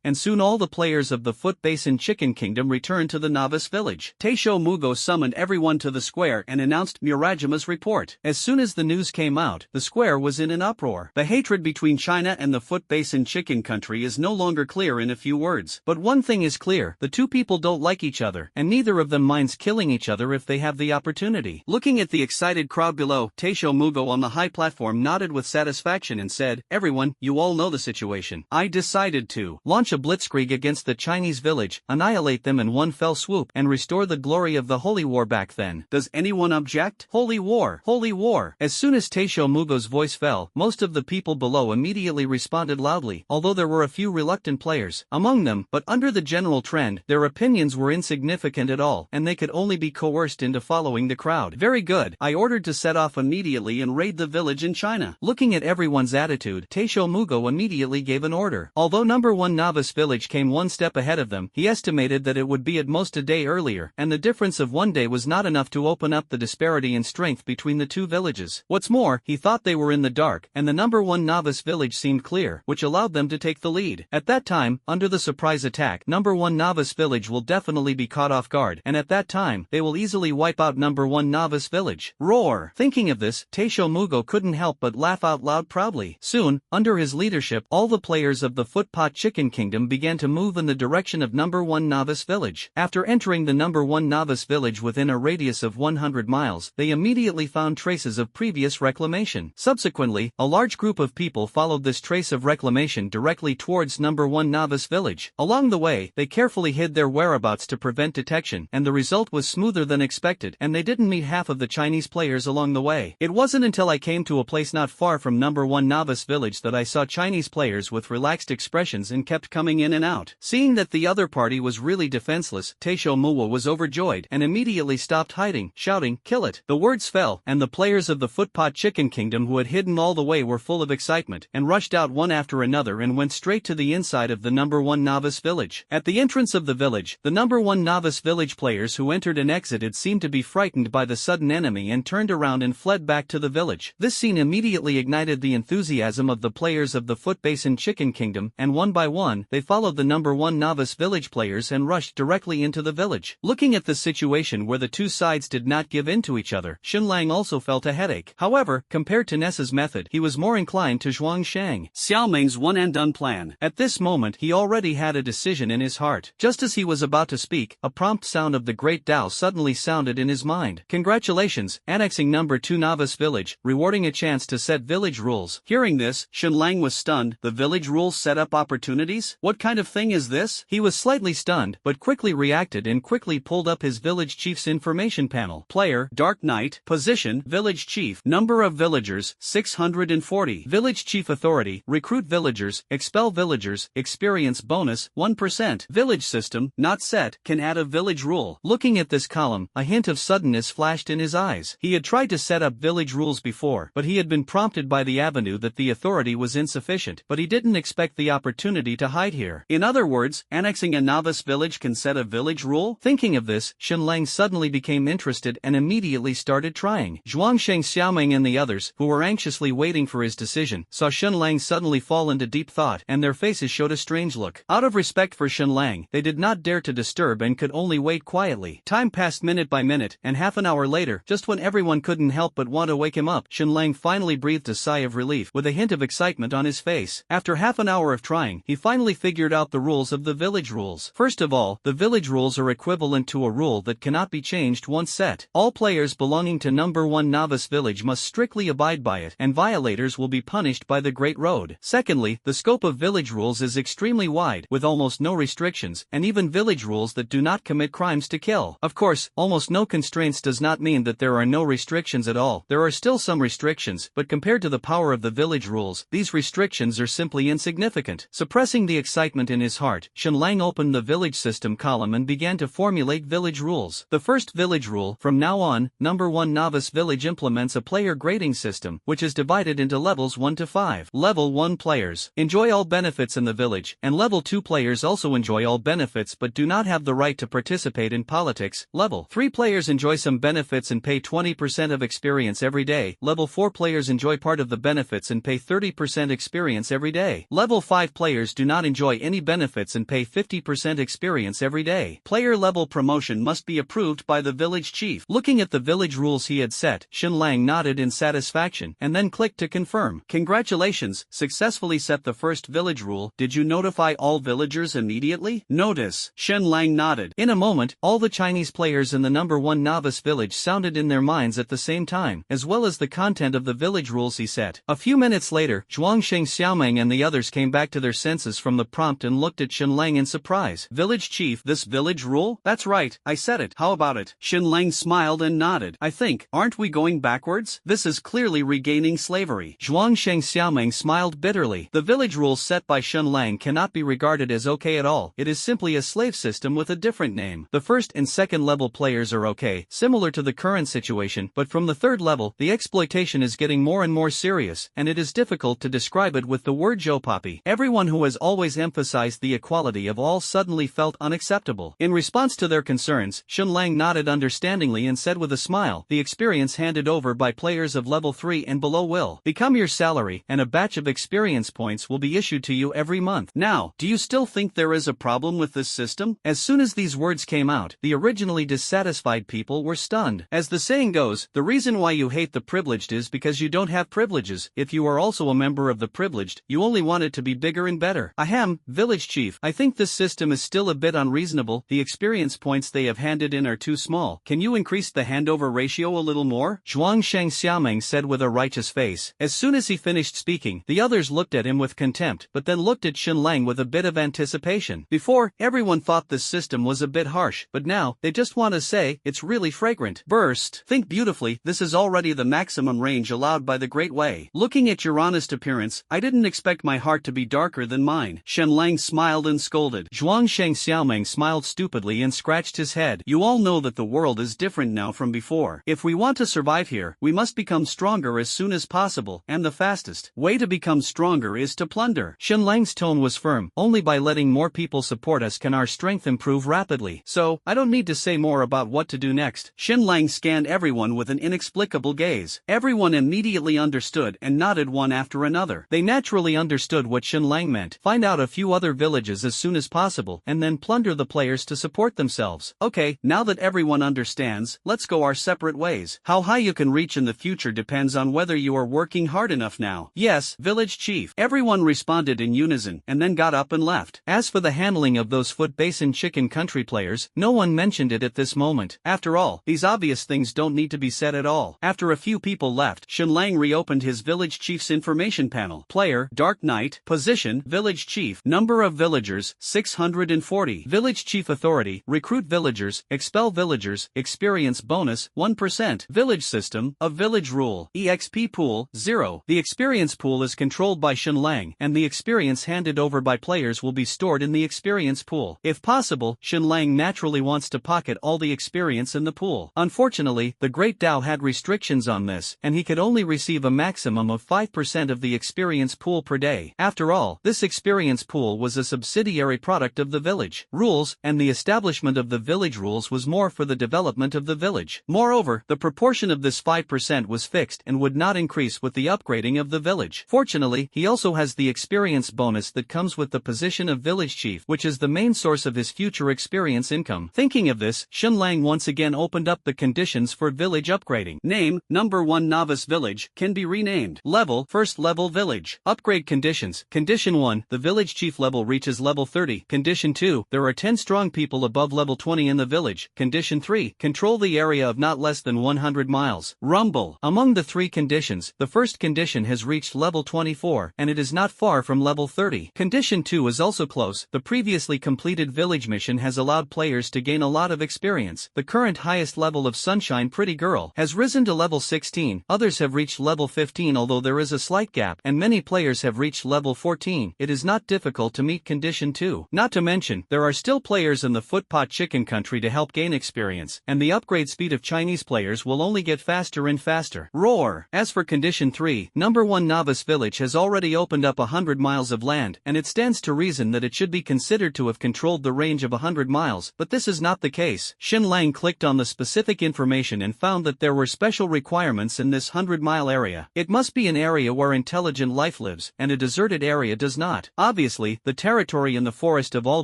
and soon all the players of the Foot Basin Chicken Kingdom returned to the novice village. Taisho Mugo summoned everyone to the square and announced Murajima's report. As soon as the news came out, the square was in an uproar. The hatred between China and the Foot Basin Chicken Country is no longer clear in a few words. But one thing is clear, the two people don't like each other, and neither of them minds killing each other if they have the opportunity. Looking at the excited crowd below, Taisho Mugo on the high platform nodded with satisfaction and said, "Everyone, you all know the situation. I decided to launch a blitzkrieg against the Chinese village, annihilate them in one fell swoop, and restore the glory of the Holy War back then. Does anyone object? Holy War! Holy War!" As soon as Taisho Mugo's voice fell, most of the people below immediately responded loudly, although there were a few reluctant players among them, but under the general trend, their opinions were insignificant at all, and they could only be coerced into following the crowd. Very good, I ordered to set off immediately and raid the village in China. Looking at everyone's attitude, Taisho Mugo immediately gave an order. Although number 1 novice village came one step ahead of them, he estimated that it would be at most a day earlier, and the difference of one day was not enough to open up the disparity in strength between the two villages. What's more, he thought they were in the dark, and the number 1 novice village seemed clear, which allowed them to take the lead. At that time, under the surprise attack, number 1 novice village will definitely be caught off guard, and at that time, they will easily wipe out number 1 novice village. Roar! Thinking of this, Taisho Mugo couldn't help but laugh out loud proudly. Soon, under his leadership, all the players of the Footpot Chicken Kingdom began to move in the direction of number 1 novice village. After entering the number 1 novice village within a radius of 100 miles, they immediately found traces of previous reclamation. Subsequently, a large group of people followed this trace of reclamation directly towards number 1 novice village. Along the way, they carefully hid their whereabouts to prevent detection, and the result was smoother than expected, and they didn't meet half of the Chinese players along the way. It wasn't until I came to a place not far from number 1 novice village that I saw Chinese players with relaxed expressions and kept coming in and out. Seeing that the other party was really defenseless, Taisho Muwo was overjoyed and immediately stopped hiding, shouting, "Kill it!" The words fell, and the players of the Footpot Chicken Kingdom who had hidden all the way were full of excitement, and rushed out one after another and went straight to the inside of the number 1 novice village. At the entrance of the village, the number 1 novice village players who entered and exited seemed to be frightened by the sudden enemy and turned around and fled back to the village. This scene immediately ignited the enthusiasm of the players of the Foot Basin Chicken Kingdom, and one by one, they followed the number 1 novice village players and rushed directly into the village. Looking at the situation where the two sides did not give in to each other, Xunlang also felt a headache. However, compared to Nessa's method, he was more inclined to Zhuangshang Xiaoming's one-and-done plan. At this moment he already had a decision in his heart. Just as he was about to speak, a prompt sound of the Great Tao suddenly sounded in his mind. Congratulations, annexing number 2 novice village, rewarding a chance to set village rules. Hearing this, Xunlang was stunned. The village rules set up opportunities? What kind of thing is this? He was slightly stunned, but quickly reacted and quickly pulled up his village chief's information panel. Player, Dark Knight, position, village chief, number of villagers, 640. Village chief authority, recruit villagers, expel villagers, experience bonus, 1%. Village system, not set, can add a village rule. Looking at this column, a hint of suddenness flashed in his eyes. He had tried to set up village rules before, but he had been prompted by the avenue that the authority was insufficient, but he didn't expect the opportunity to hide here. In other words, annexing a novice village can set a village rule? Thinking of this, Xunlang suddenly became interested and immediately started trying. Zhuangsheng Xiaoming and the others, who were anxiously waiting for his decision, saw Xunlang suddenly fall into deep thought, and their faces showed a strange look. Out of respect for Xunlang, they did not dare to disturb and could only wait quietly. Time passed minute by minute, and half an hour later, just when everyone couldn't help but want to wake him up, Xunlang finally breathed a sigh of relief with a hint of excitement on his face. After half an an hour of trying, he finally figured out the rules of the village rules. First of all, the village rules are equivalent to a rule that cannot be changed once set. All players belonging to number 1 novice village must strictly abide by it, and violators will be punished by the Great Road. Secondly, the scope of village rules is extremely wide, with almost no restrictions, and even village rules that do not commit crimes to kill. Of course, almost no constraints does not mean that there are no restrictions at all. There are still some restrictions, but compared to the power of the village rules, these restrictions are simply insignificant. Suppressing the excitement in his heart, Shenlang opened the village system column and began to formulate village rules. The first village rule: from now on, number 1 novice village implements a player grading system, which is divided into levels 1 to 5. Level 1 players enjoy all benefits in the village, and level 2 players also enjoy all benefits but do not have the right to participate in politics. Level 3 players enjoy some benefits and pay 20% of experience every day. Level 4 players enjoy part of the benefits and pay 30% experience every day. Level 5 players do not enjoy any benefits and pay 50% experience every day. Player level promotion must be approved by the village chief. Looking at the village rules he had set, Shenlang nodded in satisfaction and then clicked to confirm. Congratulations, successfully set the first village rule. Did you notify all villagers immediately? Notice. Shenlang nodded. In a moment, all the Chinese players in the number 1 novice village sounded in their minds at the same time, as well as the content of the village rules he set. A few minutes later, Zhuangsheng Xiaomeng and the others came back to their senses from the prompt and looked at Shenlang in surprise. Village chief, this village rule? That's right, I said it. How about it? Shenlang smiled and nodded. I think, aren't we going backwards? This is clearly regaining slavery. Zhuangsheng Xiaomeng smiled bitterly. The village rules set by Shenlang cannot be regarded as okay at all. It is simply a slave system with a different name. The first and second level players are okay, similar to the current situation, but from the third level, the exploitation is getting more and more serious, and it is difficult to describe it with the word jopapi. Everyone who has always emphasized the equality of all suddenly felt unacceptable. In response to their concerns, Shenlang nodded understandingly and said with a smile, the experience handed over by players of level 3 and below will become your salary, and a batch of experience points will be issued to you every month. Now, do you still think there is a problem with this system? As soon as these words came out, the originally dissatisfied people were stunned. As the saying goes, the reason why you hate the privileged is because you don't have privileges. If you are also a member of the privileged, you only want it to be bigger and better. Ahem, village chief, I think this system is still a bit unreasonable. The experience points they have handed in are too small. Can you increase the handover ratio a little more? Zhuangsheng Xiaomeng said with a righteous face. As soon as he finished speaking, the others looked at him with contempt, but then looked at Shenlang with a bit of anticipation. Before, everyone thought this system was a bit harsh, but now, they just want to say, it's really fragrant. Burst. Think beautifully, this is already the maximum range allowed by the Great Way. Looking at your honest appearance, I didn't expect my heart to be darker than mine. Shenlang smiled and scolded. Zhuangsheng Xiaomeng smiled stupidly and scratched his head. You all know that the world is different now from before. If we want to survive here, we must become stronger as soon as possible, and the fastest way to become stronger is to plunder. Shenlang's tone was firm. Only by letting more people support us can our strength improve rapidly. So, I don't need to say more about what to do next. Shenlang scanned everyone with an inexplicable gaze. Everyone immediately understood and nodded one after another. They naturally understood what Shenlang meant. Find out a few other villages as soon as possible, and then plunder the players to support themselves. Okay, now that everyone understands, let's go our separate ways. How high you can reach in the future depends on whether you are working hard enough now. Yes, village chief. Everyone responded in unison, and then got up and left. As for the handling of those Foot Basin Chicken Country players, no one mentioned it at this moment. After all, these obvious things don't need to be said at all. After a few people left, Shenlang reopened his village chief's information panel. Player, Dark Knight. Position, village chief. Number of villagers, 640. Village chief authority, recruit villagers, expel villagers, experience bonus, 1%. Village system, a village rule, EXP pool, 0. The experience pool is controlled by Shenlang, and the experience handed over by players will be stored in the experience pool. If possible, Shenlang naturally wants to pocket all the experience in the pool. Unfortunately, the Great Dao had restrictions on this, and he could only receive a maximum of 5% of the experience pool per day. After all, this experience pool was a subsidiary product of the village rules, and the establishment of the village rules was more for the development of the village. Moreover, the proportion of this 5% was fixed and would not increase with the upgrading of the village. Fortunately, he also has the experience bonus that comes with the position of village chief, which is the main source of his future experience income. Thinking of this, Shenlang once again opened up the conditions for village upgrading. Name, number 1 novice village, can be renamed. Level, first level village. Upgrade conditions. conditions. Condition 1, the village chief level reaches level 30. Condition 2, there are 10 strong people above level 20 in the village. Condition 3, control the area of not less than 100 miles. Rumble. Among the three conditions, the first condition has reached level 24, and it is not far from level 30. Condition 2 is also close. The previously completed village mission has allowed players to gain a lot of experience. The current highest level of Sunshine Pretty Girl has risen to level 16, others have reached level 15 although there is a slight gap, and many players have reached level 14. It is not difficult to meet condition 2. Not to mention, there are still players in the Footpot Chicken Country to help gain experience, and the upgrade speed of Chinese players will only get faster and faster. Roar! As for condition 3, number 1 novice village has already opened up 100 miles of land, and it stands to reason that it should be considered to have controlled the range of 100 miles, but this is not the case. Xin Lang clicked on the specific information and found that there were special requirements in this 100-mile area. It must be an area where intelligent life lives, and a deserted area does not. Obviously, the territory in the forest of all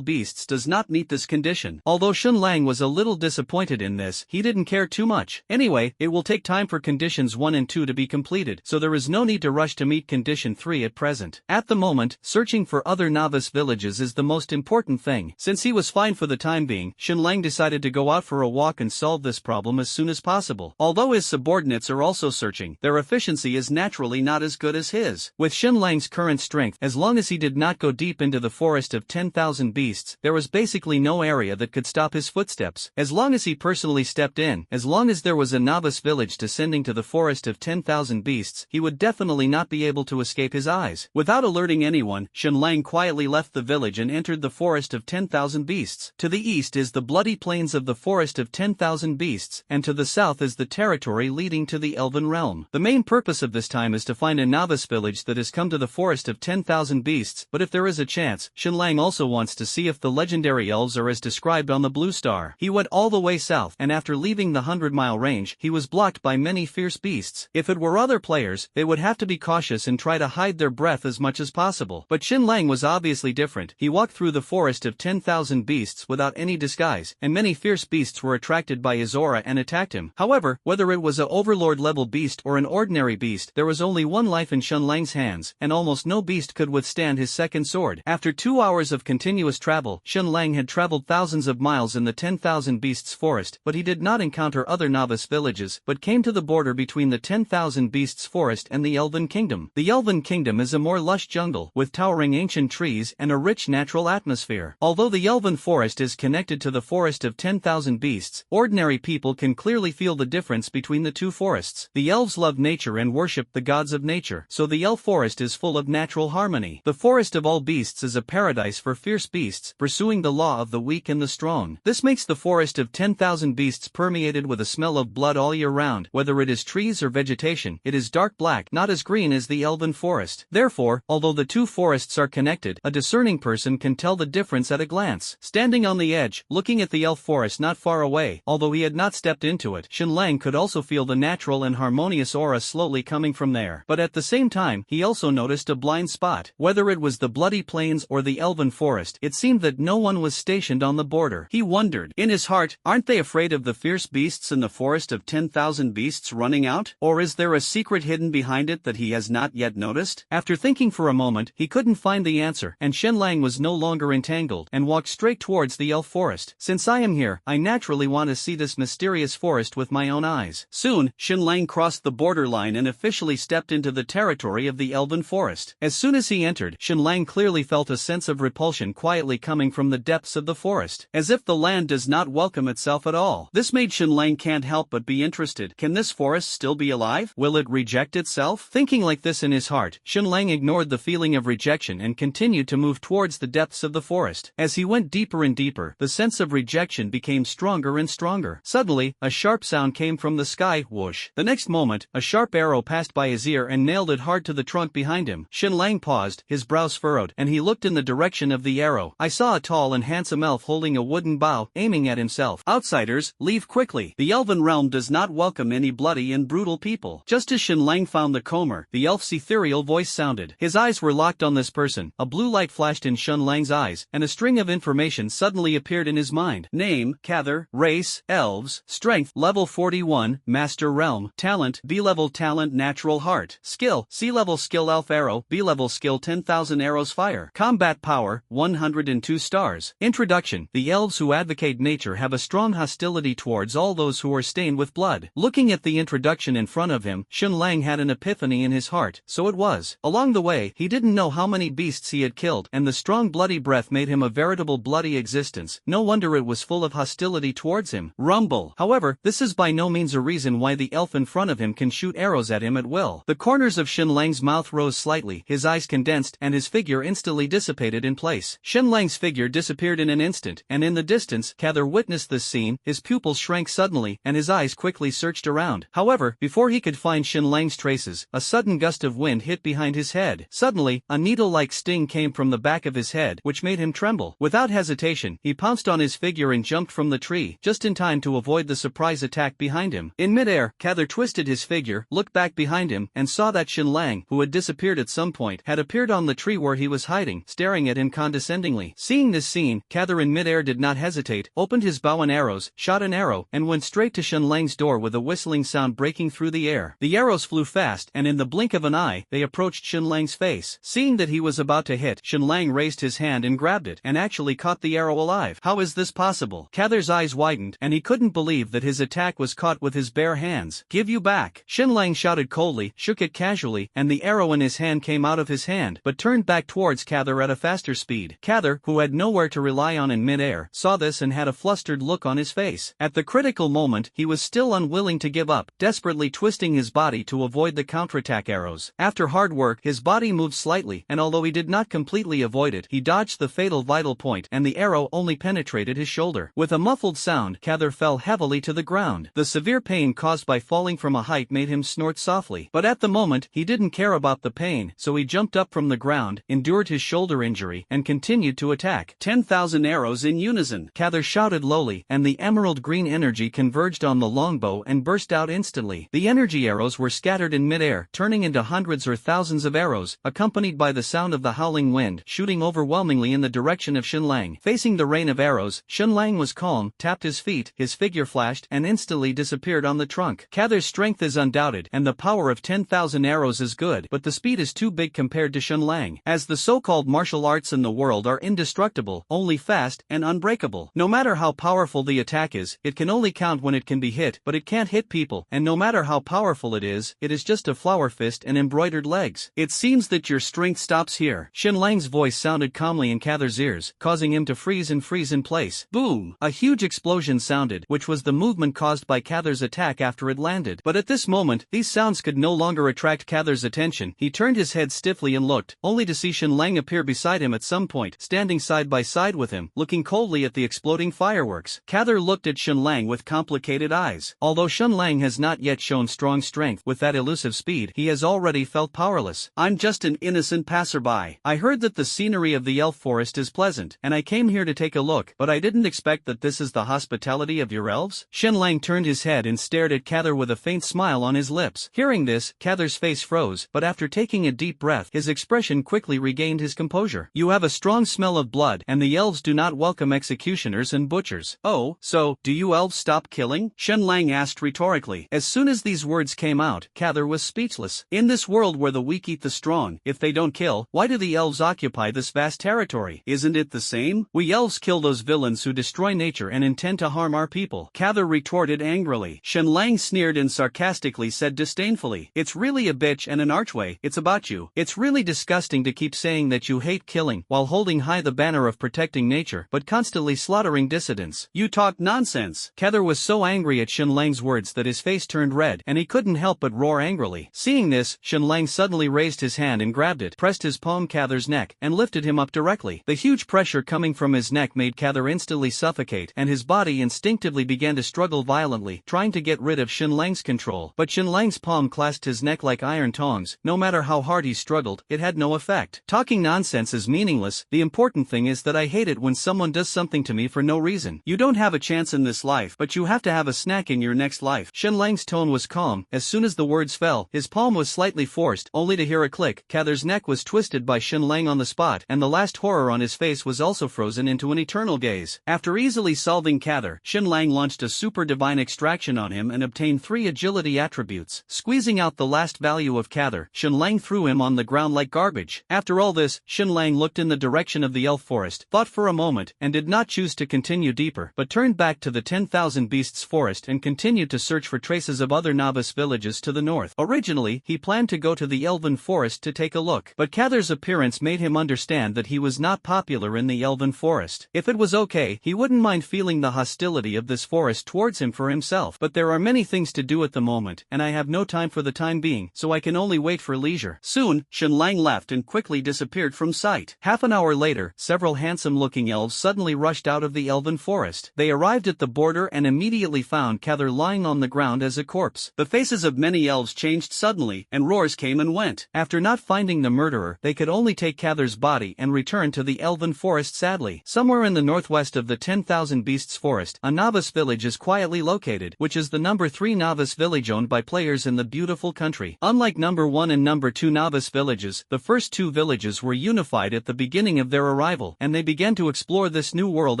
beasts does not meet this condition. Although Xin Lang was a little disappointed in this, he didn't care too much. Anyway, it will take time for conditions 1 and 2 to be completed, so there is no need to rush to meet condition 3 at present. At the moment, searching for other novice villages is the most important thing. Since he was fine for the time being, Xin Lang decided to go out for a walk and solve this problem as soon as possible. Although his subordinates are also searching, their efficiency is naturally not as good as his. With Xin Lang's current strength, as long as he did not go deep into the forest of 10,000 beasts, there was basically no area that could stop his footsteps. As long as he personally stepped in, as long as there was a novice village descending to the forest of 10,000 beasts, he would definitely not be able to escape his eyes. Without alerting anyone, Xin Lang quietly left the village and entered the forest of 10,000 beasts. To the east is the bloody plains of the forest of 10,000 beasts, and to the south is the territory leading to the Elven realm. The main purpose of this time is to find a novice village that has come to the forest of 10,000 beasts, but if there is a chance, Xin Lang also wants to see if the legendary elves are as described on the blue star. He went all the way south, and after leaving the 100-mile range, he was blocked by many fierce beasts. If it were other players, they would have to be cautious and try to hide their breath as much as possible. But Xin Lang was obviously different. He walked through the forest of 10,000 beasts without any disguise, and many fierce beasts were attracted by his aura and attacked him. However, whether it was a overlord-level beast or an ordinary beast, there was only one life in Xin Lang's hands, and almost no beast could withstand his second sword. After 2 hours of continuous travel, Xin Lang had traveled thousands of miles in the 10,000 beasts forest, but he did not encounter other novice villages, but came to the border between the 10,000 beasts forest and the Elven Kingdom. The Elven Kingdom is a more lush jungle, with towering ancient trees and a rich natural atmosphere. Although the Elven forest is connected to the forest of 10,000 beasts, ordinary people can clearly feel the difference between the two forests. The elves love nature and worship the gods of nature, so the elf forest is full of natural harmony. The forest of all beasts is a paradise for fierce beasts, pursuing the law of the weak and the strong. This makes the forest of 10,000 beasts permeated with a smell of blood all year round. Whether it is trees or vegetation, it is dark black, not as green as the Elven forest. Therefore, although the two forests are connected, a discerning person can tell the difference at a glance. Standing on the edge, looking at the elf forest not far away, although he had not stepped into it, Xin Lang could also feel the natural and harmonious aura slowly coming from there. But at the same time, he also noticed a blind spot. Whether it was the bloody plains or the Elven forest, it seemed that no one was stationed on the border. He wondered. In his heart, aren't they afraid of the fierce beasts in the forest of 10,000 beasts running out? Or is there a secret hidden behind it that he has not yet noticed? After thinking for a moment, he couldn't find the answer, and Xin Lang was no longer entangled, and walked straight towards the elf forest. Since I am here, I naturally want to see this mysterious forest with my own eyes. Soon, Xin Lang crossed the borderline and officially stepped into the territory of the Elven forest. As soon as he entered, Xin Lang clearly felt a sense of repulsion quietly coming from the depths of the forest, as if the land does not welcome itself at all. This made Xin Lang can't help but be interested. Can this forest still be alive? Will it reject itself? Thinking like this in his heart, Xin Lang ignored the feeling of rejection and continued to move towards the depths of the forest. As he went deeper and deeper, the sense of rejection became stronger and stronger. Suddenly, a sharp sound came from the sky, whoosh. The next moment, a sharp arrow passed by his ear and nailed it hard to the trunk behind him. Xin Lang paused, his brows furrowed, and he looked in the direction of the arrow. I saw a tall and handsome elf holding a wooden bow, aiming at himself. Outsiders, leave quickly. The Elven realm does not welcome any bloody and brutal people. Just as Xin Lang found the comer, the elf's ethereal voice sounded. His eyes were locked on this person. A blue light flashed in Xin Lang's eyes, and a string of information suddenly appeared in his mind. Name, Cather, race, elves, strength, level 41, master realm, talent, B-level talent natural heart, skill, C-level skill elf arrow, B-level high-level skill 10,000 arrows fire. Combat power, 102 stars. Introduction. The elves who advocate nature have a strong hostility towards all those who are stained with blood. Looking at the introduction in front of him, Xun Lang had an epiphany in his heart. So it was. Along the way, he didn't know how many beasts he had killed, and the strong bloody breath made him a veritable bloody existence. No wonder it was full of hostility towards him. Rumble. However, this is by no means a reason why the elf in front of him can shoot arrows at him at will. The corners of Xun Lang's mouth rose slightly, his eyes condensed, and his figure instantly dissipated in place. Xun Lang's figure disappeared in an instant, and in the distance, Cather witnessed this scene. His pupils shrank suddenly, and his eyes quickly searched around. However, before he could find Xun Lang's traces, a sudden gust of wind hit behind his head. Suddenly, a needle-like sting came from the back of his head, which made him tremble. Without hesitation, he pounced on his figure and jumped from the tree, just in time to avoid the surprise attack behind him. In midair, Cather twisted his figure, looked back behind him, and saw that Xun Lang, who had disappeared at some point, had appeared on the tree where he was hiding, staring at him condescendingly. Seeing this scene, Cather in midair did not hesitate, opened his bow and arrows, shot an arrow, and went straight to Xun Lang's door with a whistling sound breaking through the air. The arrows flew fast, and in the blink of an eye, they approached Xun Lang's face. Seeing that he was about to hit, Xun Lang raised his hand and grabbed it, and actually caught the arrow alive. How is this possible? Cather's eyes widened, and he couldn't believe that his attack was caught with his bare hands. Give you back. Xun Lang shouted coldly, shook it casually, and the arrow in his hand came out of his hand, but turned back towards Cather at a faster speed. Cather, who had nowhere to rely on in midair, saw this and had a flustered look on his face. At the critical moment, he was still unwilling to give up, desperately twisting his body to avoid the counterattack arrows. After hard work, his body moved slightly, and although he did not completely avoid it, he dodged the fatal vital point, and the arrow only penetrated his shoulder. With a muffled sound, Cather fell heavily to the ground. The severe pain caused by falling from a height made him snort softly. But at the moment, he didn't care about the pain, so he jumped up from the ground, endured his shoulder injury, and continued to attack. 10,000 arrows in unison. Cather shouted lowly, and the emerald green energy converged on the longbow and burst out instantly. The energy arrows were scattered in midair, turning into hundreds or thousands of arrows, accompanied by the sound of the howling wind, shooting overwhelmingly in the direction of Xun Lang. Facing the rain of arrows, Xun Lang was calm, tapped his feet, his figure flashed, and instantly disappeared on the trunk. Cather's strength is undoubted, and the power of 10,000 arrows is good, but the speed is too big compared to Xun Lang, as the so-called martial arts in the world are indestructible, only fast, and unbreakable. No matter how powerful the attack is, it can only count when it can be hit, but it can't hit people, and no matter how powerful it is just a flower fist and embroidered legs. It seems that your strength stops here. Xun Lang's voice sounded calmly in Cather's ears, causing him to freeze in place. Boom! A huge explosion sounded, which was the movement caused by Cather's attack after it landed. But at this moment, these sounds could no longer attract Cather's attention. He turned his head stiffly and looked, only to see Xun Lang appear beside him at some point, standing side by side with him, looking coldly at the exploding fireworks. Cather looked at Xun Lang with complicated eyes. Although Xun Lang has not yet shown strong strength with that elusive speed, he has already felt powerless. I'm just an innocent passerby. I heard that the scenery of the elf forest is pleasant, and I came here to take a look, but I didn't expect that this is the hospitality of your elves? Xun Lang turned his head and stared at Cather with a faint smile on his lips. Hearing this, Cather's face froze, but after taking a deep breath, his expression quickly regained his composure. You have a strong smell of blood, and the elves do not welcome executioners and butchers. Oh, so, do you elves stop killing? Xun Lang asked rhetorically. As soon as these words came out, Cather was speechless. In this world where the weak eat the strong, if they don't kill, why do the elves occupy this vast territory? Isn't it the same? We elves kill those villains who destroy nature and intend to harm our people. Cather retorted angrily. Xun Lang sneered and sarcastically said disdainfully, it's really a bitch and an archway, it's about you. It's really disgusting to keep saying that you hate killing, while holding high the banner of protecting nature, but constantly slaughtering dissidents. You talk nonsense. Cather was so angry at Xun Lang's words that his face turned red, and he couldn't help but roar angrily. Seeing this, Xun Lang suddenly raised his hand and grabbed it, pressed his palm Cather's neck, and lifted him up directly. The huge pressure coming from his neck made Cather instantly suffocate, and his body instinctively began to struggle violently, trying to get rid of Xun Lang's control. But Xun Lang's palm clasped his neck like iron tongs. No matter how hard he struggled, it had no effect. Talking nonsense is meaningless. The important thing is that I hate it when someone does something to me for no reason. You don't have a chance in this life, but you have to have a snack in your next life. Xun Lang's tone was calm. As soon as the words fell, his palm was slightly forced, only to hear a click. Cather's neck was twisted by Xun Lang on the spot, and the last horror on his face was also frozen into an eternal gaze. After easily solving Cather, Xun Lang launched a super divine extraction on him and obtained 3 agility attributes. Squeezing out the last value of Cather, Xun Lang threw him on the the ground like garbage. After all this, Xinlang looked in the direction of the elf forest, thought for a moment, and did not choose to continue deeper, but turned back to the 10,000 Beasts forest and continued to search for traces of other novice villages to the north. Originally, he planned to go to the Elven forest to take a look, but Cather's appearance made him understand that he was not popular in the Elven forest. If it was okay, he wouldn't mind feeling the hostility of this forest towards him for himself, but there are many things to do at the moment, and I have no time for the time being, so I can only wait for leisure. Soon, Xinlang left and quickly disappeared from sight. Half an hour later, several handsome-looking elves suddenly rushed out of the Elven forest. They arrived at the border and immediately found Cather lying on the ground as a corpse. The faces of many elves changed suddenly, and roars came and went. After not finding the murderer, they could only take Cather's body and return to the Elven forest sadly. Somewhere in the northwest of the 10,000 Beasts forest, a novice village is quietly located, which is the number 3 novice village owned by players in the beautiful country. Unlike number 1 and number 2 novice villages, the first 2 villages were unified at the beginning of their arrival, and they began to explore this new world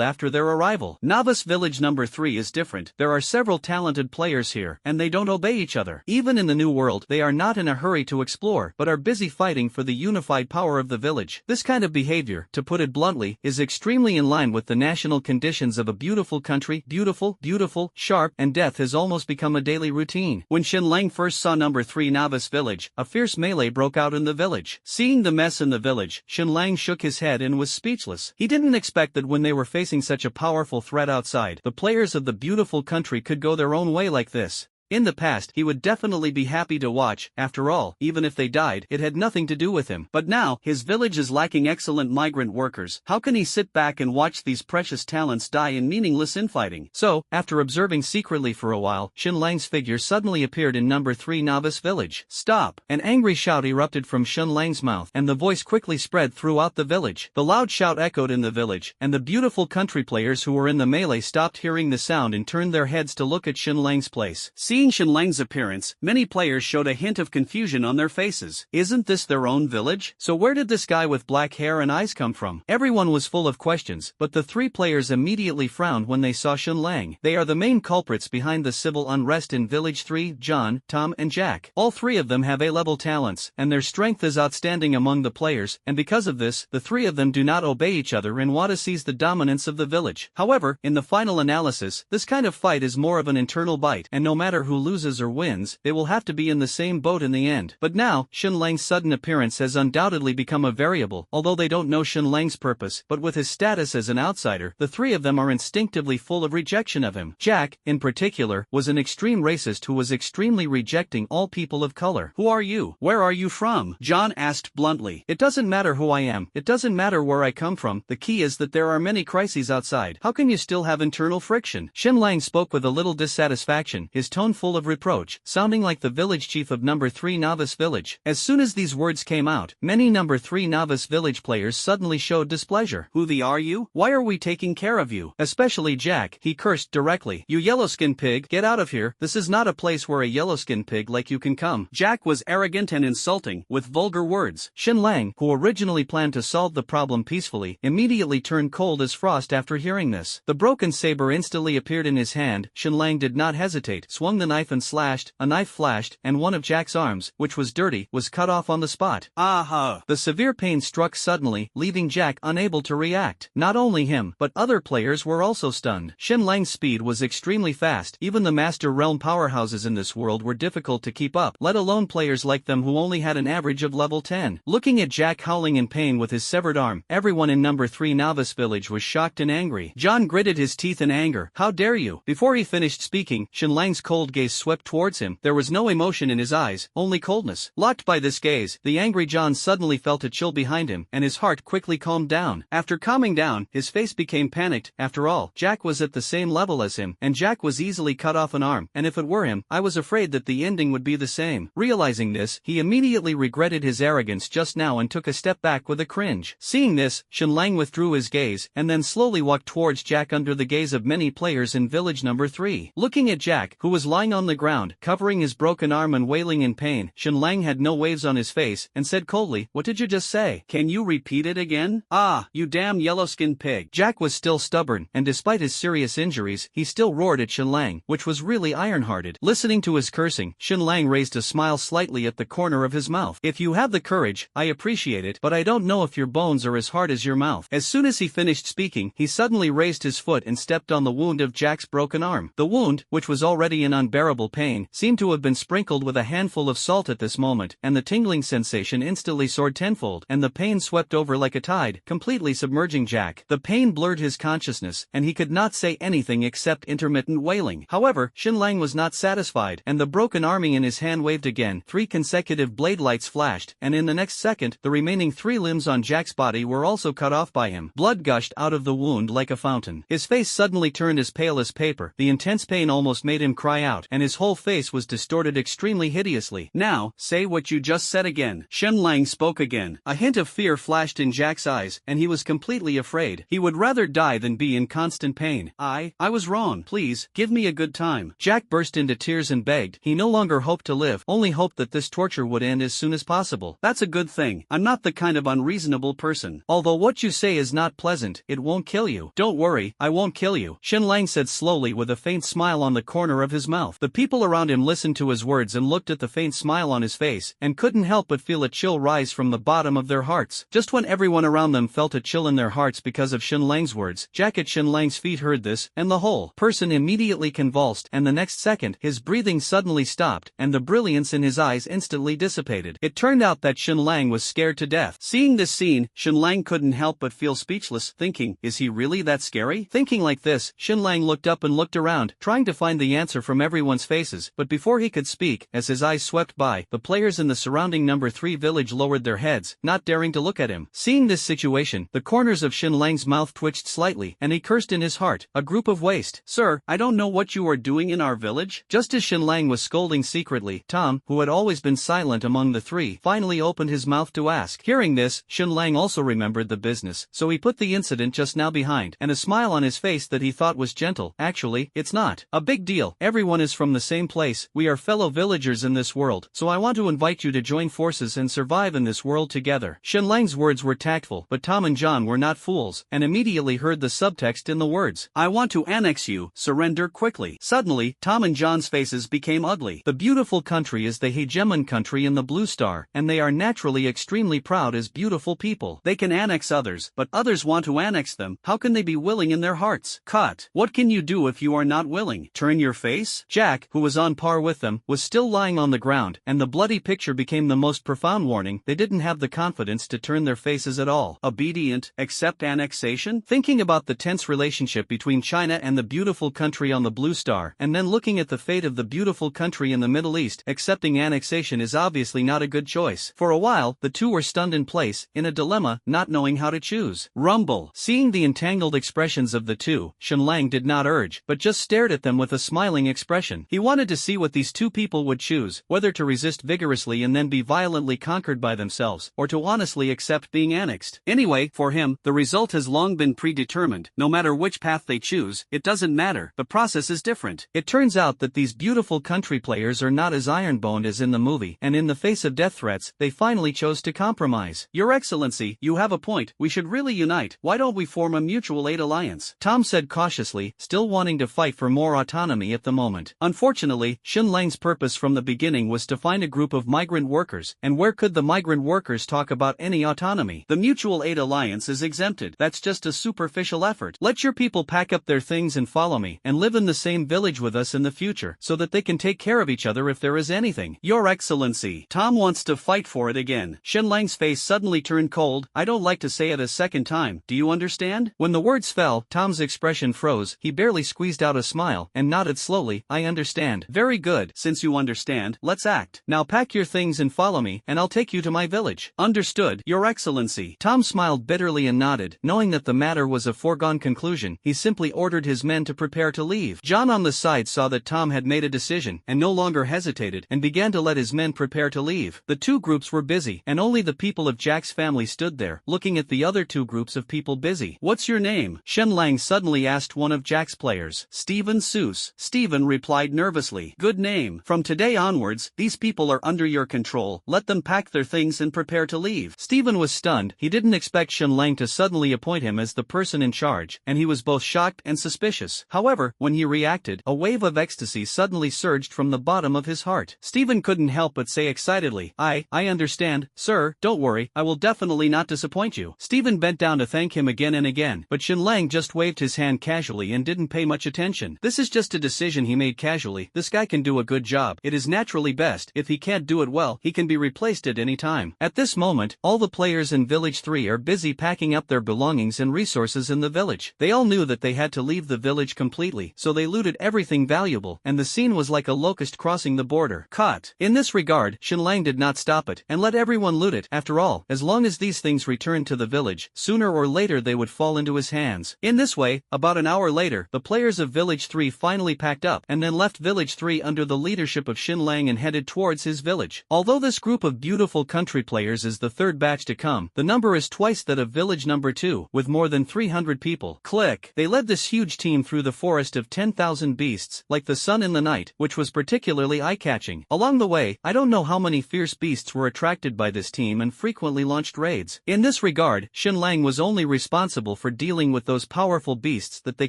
after their arrival. Novice village number 3 is different. There are several talented players here, and they don't obey each other. Even in the new world, they are not in a hurry to explore, but are busy fighting for the unified power of the village. This kind of behavior, to put it bluntly, is extremely in line with the national conditions of a beautiful country. Beautiful, sharp, and death has almost become a daily routine. When Xinlang first saw number 3 novice village, a fierce melee broke out in the village. Seeing the mess in the village, Xinlang shook his head and was speechless. He didn't expect that when they were facing such a powerful threat outside, the players of the beautiful country could go their own way like this. In the past, he would definitely be happy to watch. After all, even if they died, it had nothing to do with him. But now, his village is lacking excellent migrant workers. How can he sit back and watch these precious talents die in meaningless infighting? So, after observing secretly for a while, Xinlang's figure suddenly appeared in number 3 novice village. Stop! An angry shout erupted from Xinlang's mouth, and the voice quickly spread throughout the village. The loud shout echoed in the village, and the beautiful country players who were in the melee stopped hearing the sound and turned their heads to look at Xinlang's place. Seeing Xinlang's appearance, many players showed a hint of confusion on their faces. Isn't this their own village? So where did this guy with black hair and eyes come from? Everyone was full of questions, but the 3 players immediately frowned when they saw Xinlang. They are the main culprits behind the civil unrest in Village 3, John, Tom, and Jack. All 3 of them have A-level talents, and their strength is outstanding among the players, and because of this, the 3 of them do not obey each other and want to seize the dominance of the village. However, in the final analysis, this kind of fight is more of an internal bite, and no matter who loses or wins, they will have to be in the same boat in the end. But now, Xinlang's sudden appearance has undoubtedly become a variable, although they don't know Xinlang's purpose, but with his status as an outsider, the 3 of them are instinctively full of rejection of him. Jack, in particular, was an extreme racist who was extremely rejecting all people of color. Who are you? Where are you from? John asked bluntly. It doesn't matter who I am. It doesn't matter where I come from. The key is that there are many crises outside. How can you still have internal friction? Xinlang spoke with a little dissatisfaction, his tone full of reproach, sounding like the village chief of number 3 novice village. As soon as these words came out, many number 3 novice village players suddenly showed displeasure. Who the are you? Why are we taking care of you? Especially Jack, he cursed directly. You yellow-skinned pig, get out of here. This is not a place where a yellow-skinned pig like you can come. Jack was arrogant and insulting, with vulgar words. Xinlang, who originally planned to solve the problem peacefully, immediately turned cold as frost after hearing this. The broken saber instantly appeared in his hand. Xinlang did not hesitate, swung the knife and slashed. A knife flashed, and one of Jack's arms, which was dirty, was cut off on the spot. Aha! The severe pain struck suddenly, leaving Jack unable to react. Not only him, but other players were also stunned. Xinlang's speed was extremely fast. Even the Master Realm powerhouses in this world were difficult to keep up, let alone players like them who only had an average of level 10. Looking at Jack howling in pain with his severed arm, everyone in number 3 novice village was shocked and angry. John gritted his teeth in anger. How dare you? Before he finished speaking, Xinlang's cold gaze swept towards him. There was no emotion in his eyes, only coldness. Locked by this gaze, the angry John suddenly felt a chill behind him, and his heart quickly calmed down. After calming down, his face became panicked. After all, Jack was at the same level as him, and Jack was easily cut off an arm, and if it were him, I was afraid that the ending would be the same. Realizing this, he immediately regretted his arrogance just now and took a step back with a cringe. Seeing this, Xinlang withdrew his gaze, and then slowly walked towards Jack under the gaze of many players in village number 3. Looking at Jack, who was lying lying on the ground, covering his broken arm and wailing in pain. Shenlang had no waves on his face, and said coldly, "What did you just say? Can you repeat it again?" "Ah, you damn yellow-skinned pig." Jack was still stubborn, and despite his serious injuries, he still roared at Shenlang, which was really iron-hearted. Listening to his cursing, Shenlang raised a smile slightly at the corner of his mouth. "If you have the courage, I appreciate it, but I don't know if your bones are as hard as your mouth." As soon as he finished speaking, he suddenly raised his foot and stepped on the wound of Jack's broken arm. The wound, which was already in unbearable pain, seemed to have been sprinkled with a handful of salt at this moment, and the tingling sensation instantly soared tenfold, and the pain swept over like a tide, completely submerging Jack. The pain blurred his consciousness, and he could not say anything except intermittent wailing. However, Shenlang was not satisfied, and the broken arm in his hand waved again. 3 consecutive blade lights flashed, and in the next second, the remaining 3 limbs on Jack's body were also cut off by him. Blood gushed out of the wound like a fountain. His face suddenly turned as pale as paper. The intense pain almost made him cry out, and his whole face was distorted extremely hideously. "Now, say what you just said again." Shenlang spoke again. A hint of fear flashed in Jack's eyes, and he was completely afraid. He would rather die than be in constant pain. I was wrong. Please, give me a good time." Jack burst into tears and begged. He no longer hoped to live, only hoped that this torture would end as soon as possible. "That's a good thing. I'm not the kind of unreasonable person. Although what you say is not pleasant, it won't kill you." "Don't worry, I won't kill you," Shenlang said slowly with a faint smile on the corner of his mouth. The people around him listened to his words and looked at the faint smile on his face, and couldn't help but feel a chill rise from the bottom of their hearts. Just when everyone around them felt a chill in their hearts because of Shenlang's words, Jack at Shenlang's feet heard this, and the whole person immediately convulsed, and the next second, his breathing suddenly stopped, and the brilliance in his eyes instantly dissipated. It turned out that Shenlang was scared to death. Seeing this scene, Shenlang couldn't help but feel speechless, thinking, is he really that scary? Thinking like this, Shenlang looked up and looked around, trying to find the answer from everyone's faces, but before he could speak, as his eyes swept by, the players in the surrounding number 3 village lowered their heads, not daring to look at him. Seeing this situation, the corners of Shenlang's mouth twitched slightly, and he cursed in his heart, "A group of waste. Sir, I don't know what you are doing in our village." Just as Shenlang was scolding secretly, Tom, who had always been silent among the 3, finally opened his mouth to ask. Hearing this, Shenlang also remembered the business, so he put the incident just now behind, and a smile on his face that he thought was gentle. "Actually, it's not a big deal. Everyone is from the same place. We are fellow villagers in this world, so I want to invite you to join forces and survive in this world together." Shenlang's words were tactful, but Tom and John were not fools, and immediately heard the subtext in the words, "I want to annex you, surrender quickly." Suddenly, Tom and John's faces became ugly. The beautiful country is the hegemon country in the Blue Star, and they are naturally extremely proud as beautiful people. They can annex others, but others want to annex them. How can they be willing in their hearts? Cut. What can you do if you are not willing? Turn your face? Jack, who was on par with them, was still lying on the ground, and the bloody picture became the most profound warning. They didn't have the confidence to turn their faces at all. Obedient, accept annexation? Thinking about the tense relationship between China and the beautiful country on the Blue Star, and then looking at the fate of the beautiful country in the Middle East, accepting annexation is obviously not a good choice. For a while, the two were stunned in place, in a dilemma, not knowing how to choose. Rumble. Seeing the entangled expressions of the two, Shenlang did not urge, but just stared at them with a smiling expression. He wanted to see what these two people would choose, whether to resist vigorously and then be violently conquered by themselves, or to honestly accept being annexed. Anyway, for him, the result has long been predetermined. No matter which path they choose, it doesn't matter. The process is different. It turns out that these beautiful country players are not as iron-boned as in the movie, and in the face of death threats, they finally chose to compromise. Your Excellency, you have a point. We should really unite. Why don't we form a mutual aid alliance? Tom said cautiously, still wanting to fight for more autonomy at the moment. Unfortunately, Shenlang's purpose from the beginning was to find a group of migrant workers, and where could the migrant workers talk about any autonomy? The mutual aid alliance is exempted. That's just a superficial effort. Let your people pack up their things and follow me, and live in the same village with us in the future, so that they can take care of each other if there is anything. Your Excellency. Tom wants to fight for it again. Shenlang's face suddenly turned cold. I don't like to say it a second time. Do you understand? When the words fell, Tom's expression froze. He barely squeezed out a smile, and nodded slowly. I understand. Very good. Since you understand, let's act. Now pack your things and follow me, and I'll take you to my village. Understood, Your Excellency. Tom smiled bitterly and nodded. Knowing that the matter was a foregone conclusion, he simply ordered his men to prepare to leave. John on the side saw that Tom had made a decision, and no longer hesitated, and began to let his men prepare to leave. The two groups were busy, and only the people of Jack's family stood there, looking at the other two groups of people busy. What's your name? Shenlang suddenly asked one of Jack's players. Stephen Seuss. Stephen replied. replied nervously. Good name. From today onwards, these people are under your control. Let them pack their things and prepare to leave. Stephen was stunned. He didn't expect Shen Lang to suddenly appoint him as the person in charge, and he was both shocked and suspicious. However, when he reacted, a wave of ecstasy suddenly surged from the bottom of his heart. Stephen couldn't help but say excitedly, I understand, sir, don't worry, I will definitely not disappoint you. Stephen bent down to thank him again and again, but Shen Lang just waved his hand casually and didn't pay much attention. This is just a decision he made casually. This guy can do a good job. It is naturally best. If he can't do it well, he can be replaced at any time. At this moment, all the players in Village 3 are busy packing up their belongings and resources in the village. They all knew that they had to leave the village completely, so they looted everything valuable, and the scene was like a locust crossing the border. Cut. In this regard, Shen Lang did not stop it, and let everyone loot it. After all, as long as these things returned to the village, sooner or later they would fall into his hands. In this way, about an hour later, the players of Village 3 finally packed up, and then left Village 3 under the leadership of Shen Lang and headed towards his village. Although this group of beautiful country players is the third batch to come, the number is twice that of village number 2, with more than 300 people. Click. They led this huge team through the forest of 10,000 beasts, like the sun in the night, which was particularly eye-catching. Along the way, I don't know how many fierce beasts were attracted by this team and frequently launched raids. In this regard, Shen Lang was only responsible for dealing with those powerful beasts that they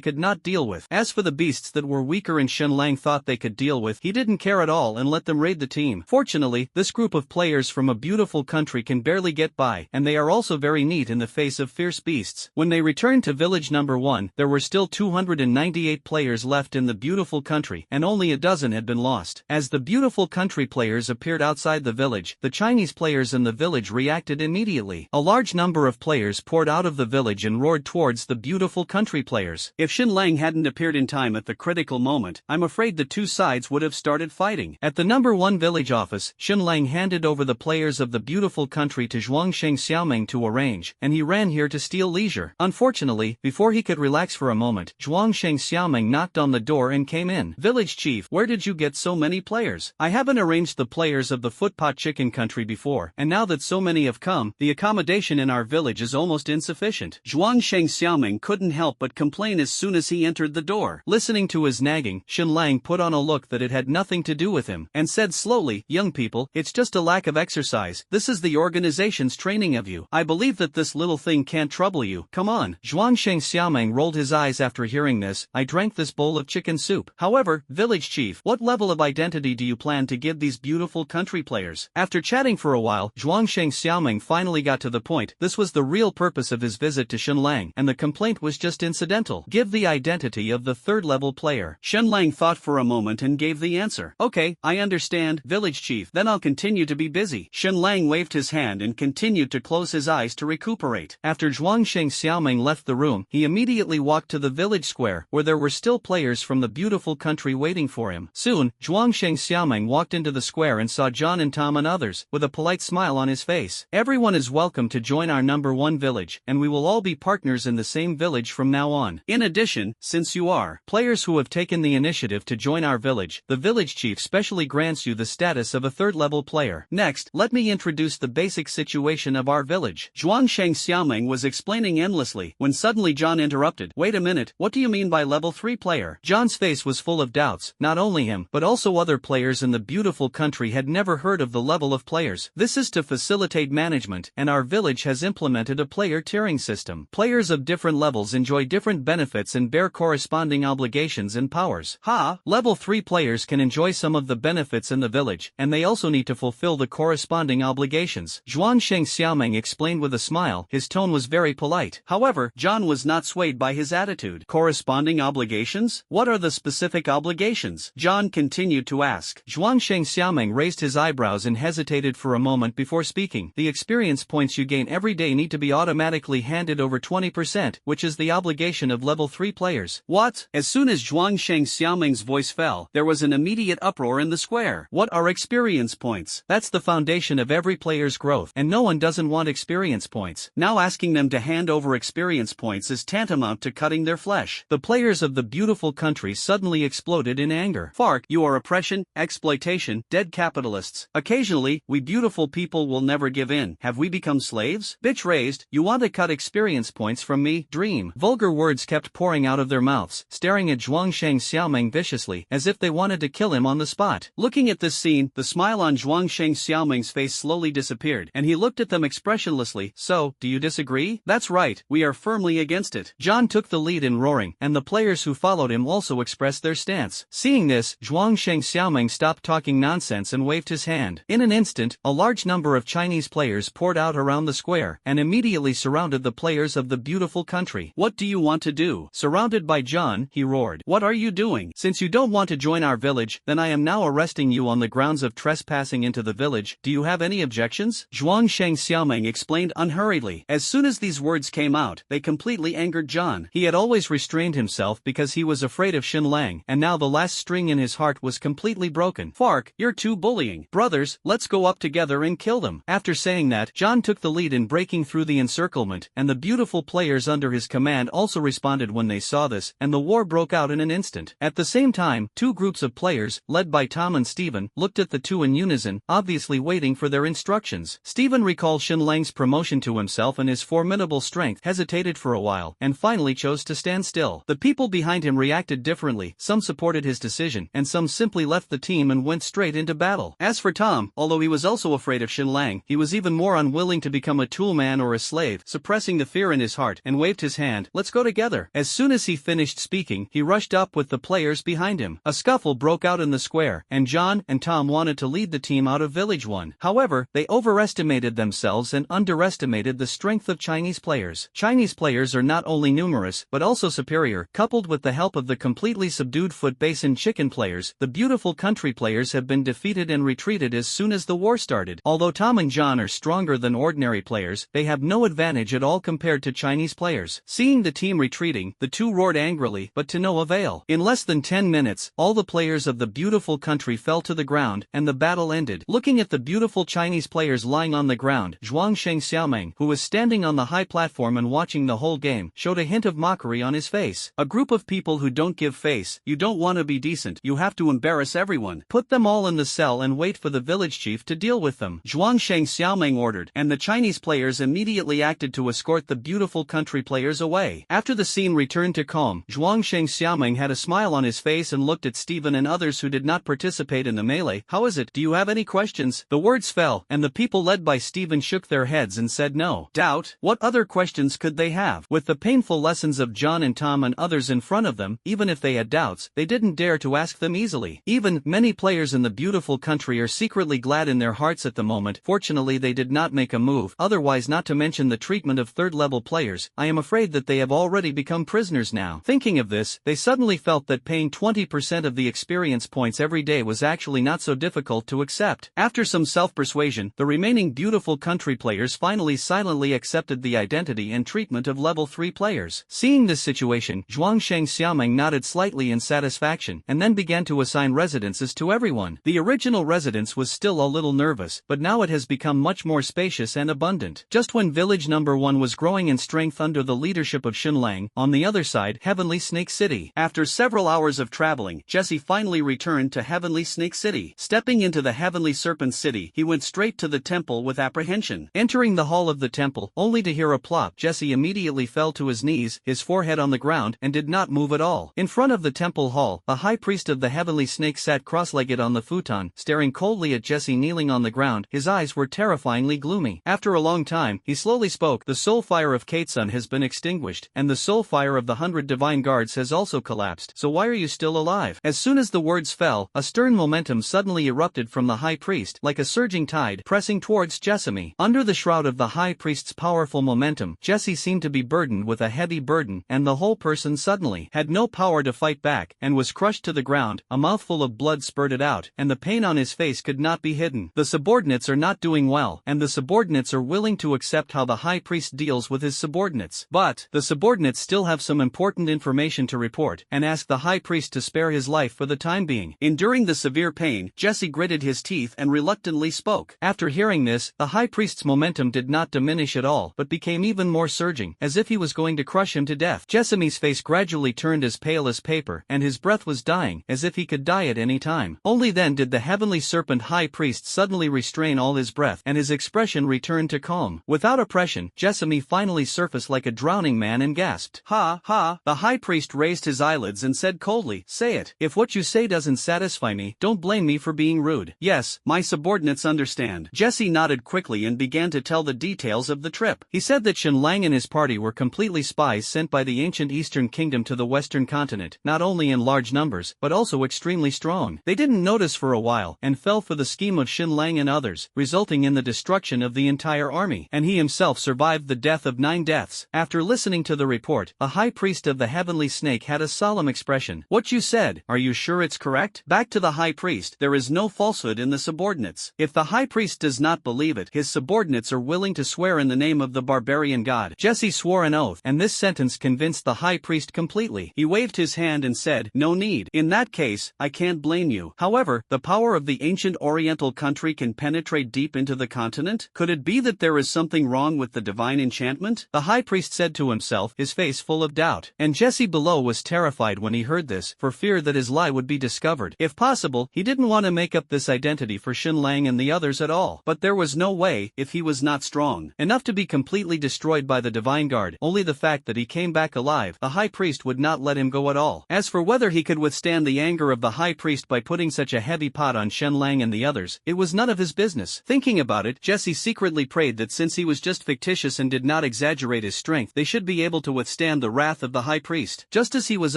could not deal with. As for the beasts that were weaker and Shen Lang thought they could deal with, he didn't care at all and let them raid the team. Fortunately, this group of players from a beautiful country can barely get by, and they are also very neat in the face of fierce beasts. When they returned to village number 1, there were still 298 players left in the beautiful country, and only a dozen had been lost. As the beautiful country players appeared outside the village, the Chinese players in the village reacted immediately. A large number of players poured out of the village and roared towards the beautiful country players. If Shen Lang hadn't appeared in time at the critical moment, I'm afraid the two sides would have started fighting. At the number 1 village office, Shen Lang handed over the players of the beautiful country to Zhuangsheng Xiaoming to arrange, and he ran here to steal leisure. Unfortunately, before he could relax for a moment, Zhuangsheng Xiaoming knocked on the door and came in. Village chief, where did you get so many players? I haven't arranged the players of the footpot chicken country before, and now that so many have come, the accommodation in our village is almost insufficient. Zhuangsheng Xiaoming couldn't help but complain as soon as he entered the door. Listening to his nagging, Shen Lang put on a look that it had nothing to do with him, and said slowly, young people, it's just a lack of exercise. This is the organization's training of you. I believe that this little thing can't trouble you. Come on. Zhuangsheng Xiaoming rolled his eyes after hearing this. I drank this bowl of chicken soup. However, village chief, what level of identity do you plan to give these beautiful country players? After chatting for a while, Zhuangsheng Xiaoming finally got to the point. This was the real purpose of his visit to Shen Lang, and the complaint was just incidental. Give the identity of the third level player. Shen Lang thought for a moment and gave the answer. Okay, I understand, village chief, then I'll continue to be busy. Shen Lang waved his hand and continued to close his eyes to recuperate. After Zhuangsheng Xiaoming left the room, he immediately walked to the village square, where there were still players from the beautiful country waiting for him. Soon, Zhuangsheng Xiaoming walked into the square and saw John and Tom and others, with a polite smile on his face. Everyone is welcome to join our number 1 village, and we will all be partners in the same village from now on. In addition, since you are players who have taken the initiative to join our village, the village chief specially grants you the status of a third-level player. Next, let me introduce the basic situation of our village. Zhuangsheng Xiaoming was explaining endlessly, when suddenly John interrupted. Wait a minute, what do you mean by level 3 player? John's face was full of doubts. Not only him, but also other players in the beautiful country had never heard of the level of players. This is to facilitate management, and our village has implemented a player tiering system. Players of different levels enjoy different benefits and bear corresponding obligations and powers. Level 3 players can enjoy some of the benefits in the village, and they also need to fulfill the corresponding obligations. Zhuangsheng Xiaoming explained with a smile. His tone was very polite. However, John was not swayed by his attitude. Corresponding obligations? What are the specific obligations? John continued to ask. Zhuangsheng Xiaoming raised his eyebrows and hesitated for a moment before speaking. The experience points you gain every day need to be automatically handed over 20%, which is the obligation of level 3 players. What? As soon as Zhuangsheng Xiaoming's voice fell, there was an immediate uproar in the square. What are experience points? That's the foundation of every player's growth, and no one doesn't want experience points. Now asking them to hand over experience points is tantamount to cutting their flesh. The players of the beautiful country suddenly exploded in anger. Fark, you are oppression, exploitation, dead capitalists. Occasionally, we beautiful people will never give in. Have we become slaves? Bitch raised, you want to cut experience points from me? Dream. Vulgar words kept pouring out of their mouths. Staring at Zhuangsheng Xiaoming viciously, ferociously, as if they wanted to kill him on the spot. Looking at this scene, the smile on Zhuangsheng Xiaoming's face slowly disappeared, and he looked at them expressionlessly. So, do you disagree? That's right, we are firmly against it. John took the lead in roaring, and the players who followed him also expressed their stance. Seeing this, Zhuangsheng Xiaoming stopped talking nonsense and waved his hand. In an instant, a large number of Chinese players poured out around the square, and immediately surrounded the players of the beautiful country. What do you want to do? Surrounded by John, he roared. What are you doing? Since you don't want to join our village, then I am now arresting you on the grounds of trespassing into the village. Do you have any objections? Zhuangsheng Xiaoming explained unhurriedly. As soon as these words came out, they completely angered John. He had always restrained himself because he was afraid of Xin Lang, and now the last string in his heart was completely broken. Fark, you're too bullying. Brothers, let's go up together and kill them. After saying that, John took the lead in breaking through the encirclement, and the beautiful players under his command also responded when they saw this, and the war broke out in an instant. At the same time, two groups of players, led by Tom and Stephen, looked at the two in unison, obviously waiting for their instructions. Stephen recalled Xin Lang's promotion to himself and his formidable strength, hesitated for a while, and finally chose to stand still. The people behind him reacted differently, some supported his decision, and some simply left the team and went straight into battle. As for Tom, although he was also afraid of Xin Lang, he was even more unwilling to become a toolman or a slave, suppressing the fear in his heart, and waved his hand. Let's go together. As soon as he finished speaking, he rushed up with the players behind him. A scuffle broke out in the square, and John and Tom wanted to lead the team out of Village 1. However, they overestimated themselves and underestimated the strength of Chinese players. Chinese players are not only numerous, but also superior. Coupled with the help of the completely subdued Foot Basin Chicken players, the beautiful country players have been defeated and retreated as soon as the war started. Although Tom and John are stronger than ordinary players, they have no advantage at all compared to Chinese players. Seeing the team retreating, the two roared angrily, but to no avail. In less than 10 minutes, all the players of the beautiful country fell to the ground, and the battle ended. Looking at the beautiful Chinese players lying on the ground, Zhuangsheng Xiaoming, who was standing on the high platform and watching the whole game, showed a hint of mockery on his face. A group of people who don't give face. You don't want to be decent. You have to embarrass everyone. Put them all in the cell and wait for the village chief to deal with them. Zhuangsheng Xiaoming ordered, and the Chinese players immediately acted to escort the beautiful country players away. After the scene returned to calm, Zhuangsheng Xiaoming had a smile on his face and looked at Stephen and others who did not participate in the melee. How is it? Do you have any questions? The words fell, and the people led by Stephen shook their heads and said no. Doubt? What other questions could they have? With the painful lessons of John and Tom and others in front of them, even if they had doubts, they didn't dare to ask them easily. Even, many players in the beautiful country are secretly glad in their hearts at the moment. Fortunately they did not make a move, otherwise, not to mention the treatment of third-level players, I am afraid that they have already become prisoners now. Thinking of this, they suddenly felt that paying 20% of the experience points every day was actually not so difficult to accept. After some self-persuasion, the remaining beautiful country players finally silently accepted the identity and treatment of level 3 players. Seeing this situation, Zhuangsheng Xiaoming nodded slightly in satisfaction, and then began to assign residences to everyone. The original residence was still a little nervous, but now it has become much more spacious and abundant. Just when village number 1 was growing in strength under the leadership of Xin Lang, on the other side, Heavenly Snake City. After several hours of traveling, Jesse finally returned to Heavenly Snake City. Stepping into the Heavenly Serpent City, he went straight to the temple with apprehension. Entering the hall of the temple, only to hear a plop, Jesse immediately fell to his knees, his forehead on the ground, and did not move at all. In front of the temple hall, the high priest of the Heavenly Snake sat cross-legged on the futon, staring coldly at Jesse kneeling on the ground. His eyes were terrifyingly gloomy. After a long time, he slowly spoke. The soul fire of Kaitsun has been extinguished, and the soul fire of the 100 divine guards has also collapsed. So why are you still alive? As soon as the words fell, a stern momentum suddenly erupted from the high priest, like a surging tide, pressing towards Jessamy. Under the shroud of the high priest's powerful momentum, Jesse seemed to be burdened with a heavy burden, and the whole person suddenly had no power to fight back, and was crushed to the ground. A mouthful of blood spurted out, and the pain on his face could not be hidden. The subordinates are not doing well, and the subordinates are willing to accept how the high priest deals with his subordinates. But, the subordinates still have some important information to report, and ask the high priest to spare his life for the time being. Enduring the severe pain, Jesse gritted his teeth and reluctantly spoke. After hearing this, the high priest's momentum did not diminish at all, but became even more surging, as if he was going to crush him to death. Jessamy's face gradually turned as pale as paper, and his breath was dying, as if he could die at any time. Only then did the heavenly serpent high priest suddenly restrain all his breath, and his expression returned to calm. Without oppression, Jessamy finally surfaced like a drowning man and gasped. Ha, ha! The high priest raised his eyelids and said coldly, quickly, say it. If what you say doesn't satisfy me, don't blame me for being rude. Yes, my subordinates understand. Jesse nodded quickly and began to tell the details of the trip. He said that Shenlang and his party were completely spies sent by the ancient Eastern Kingdom to the Western continent, not only in large numbers, but also extremely strong. They didn't notice for a while, and fell for the scheme of Shenlang and others, resulting in the destruction of the entire army, and he himself survived the death of 9 deaths. After listening to the report, a high priest of the heavenly snake had a solemn expression. What you said, are you sure it's correct? Back to the high priest, there is no falsehood in the subordinates. If the high priest does not believe it, his subordinates are willing to swear in the name of the barbarian god. Jesse swore an oath, and this sentence convinced the high priest completely. He waved his hand and said, no need. In that case, I can't blame you. However, the power of the ancient oriental country can penetrate deep into the continent? Could it be that there is something wrong with the divine enchantment? The high priest said to himself, his face full of doubt. And Jesse below was terrified when he heard this, for fear that his lie would be discovered. If possible, he didn't want to make up this identity for Shenlang and the others at all. But there was no way, if he was not strong enough to be completely destroyed by the divine guard. Only the fact that he came back alive, the high priest would not let him go at all. As for whether he could withstand the anger of the high priest by putting such a heavy pot on Shenlang and the others, it was none of his business. Thinking about it, Jesse secretly prayed that since he was just fictitious and did not exaggerate his strength, they should be able to withstand the wrath of the high priest. Just as he was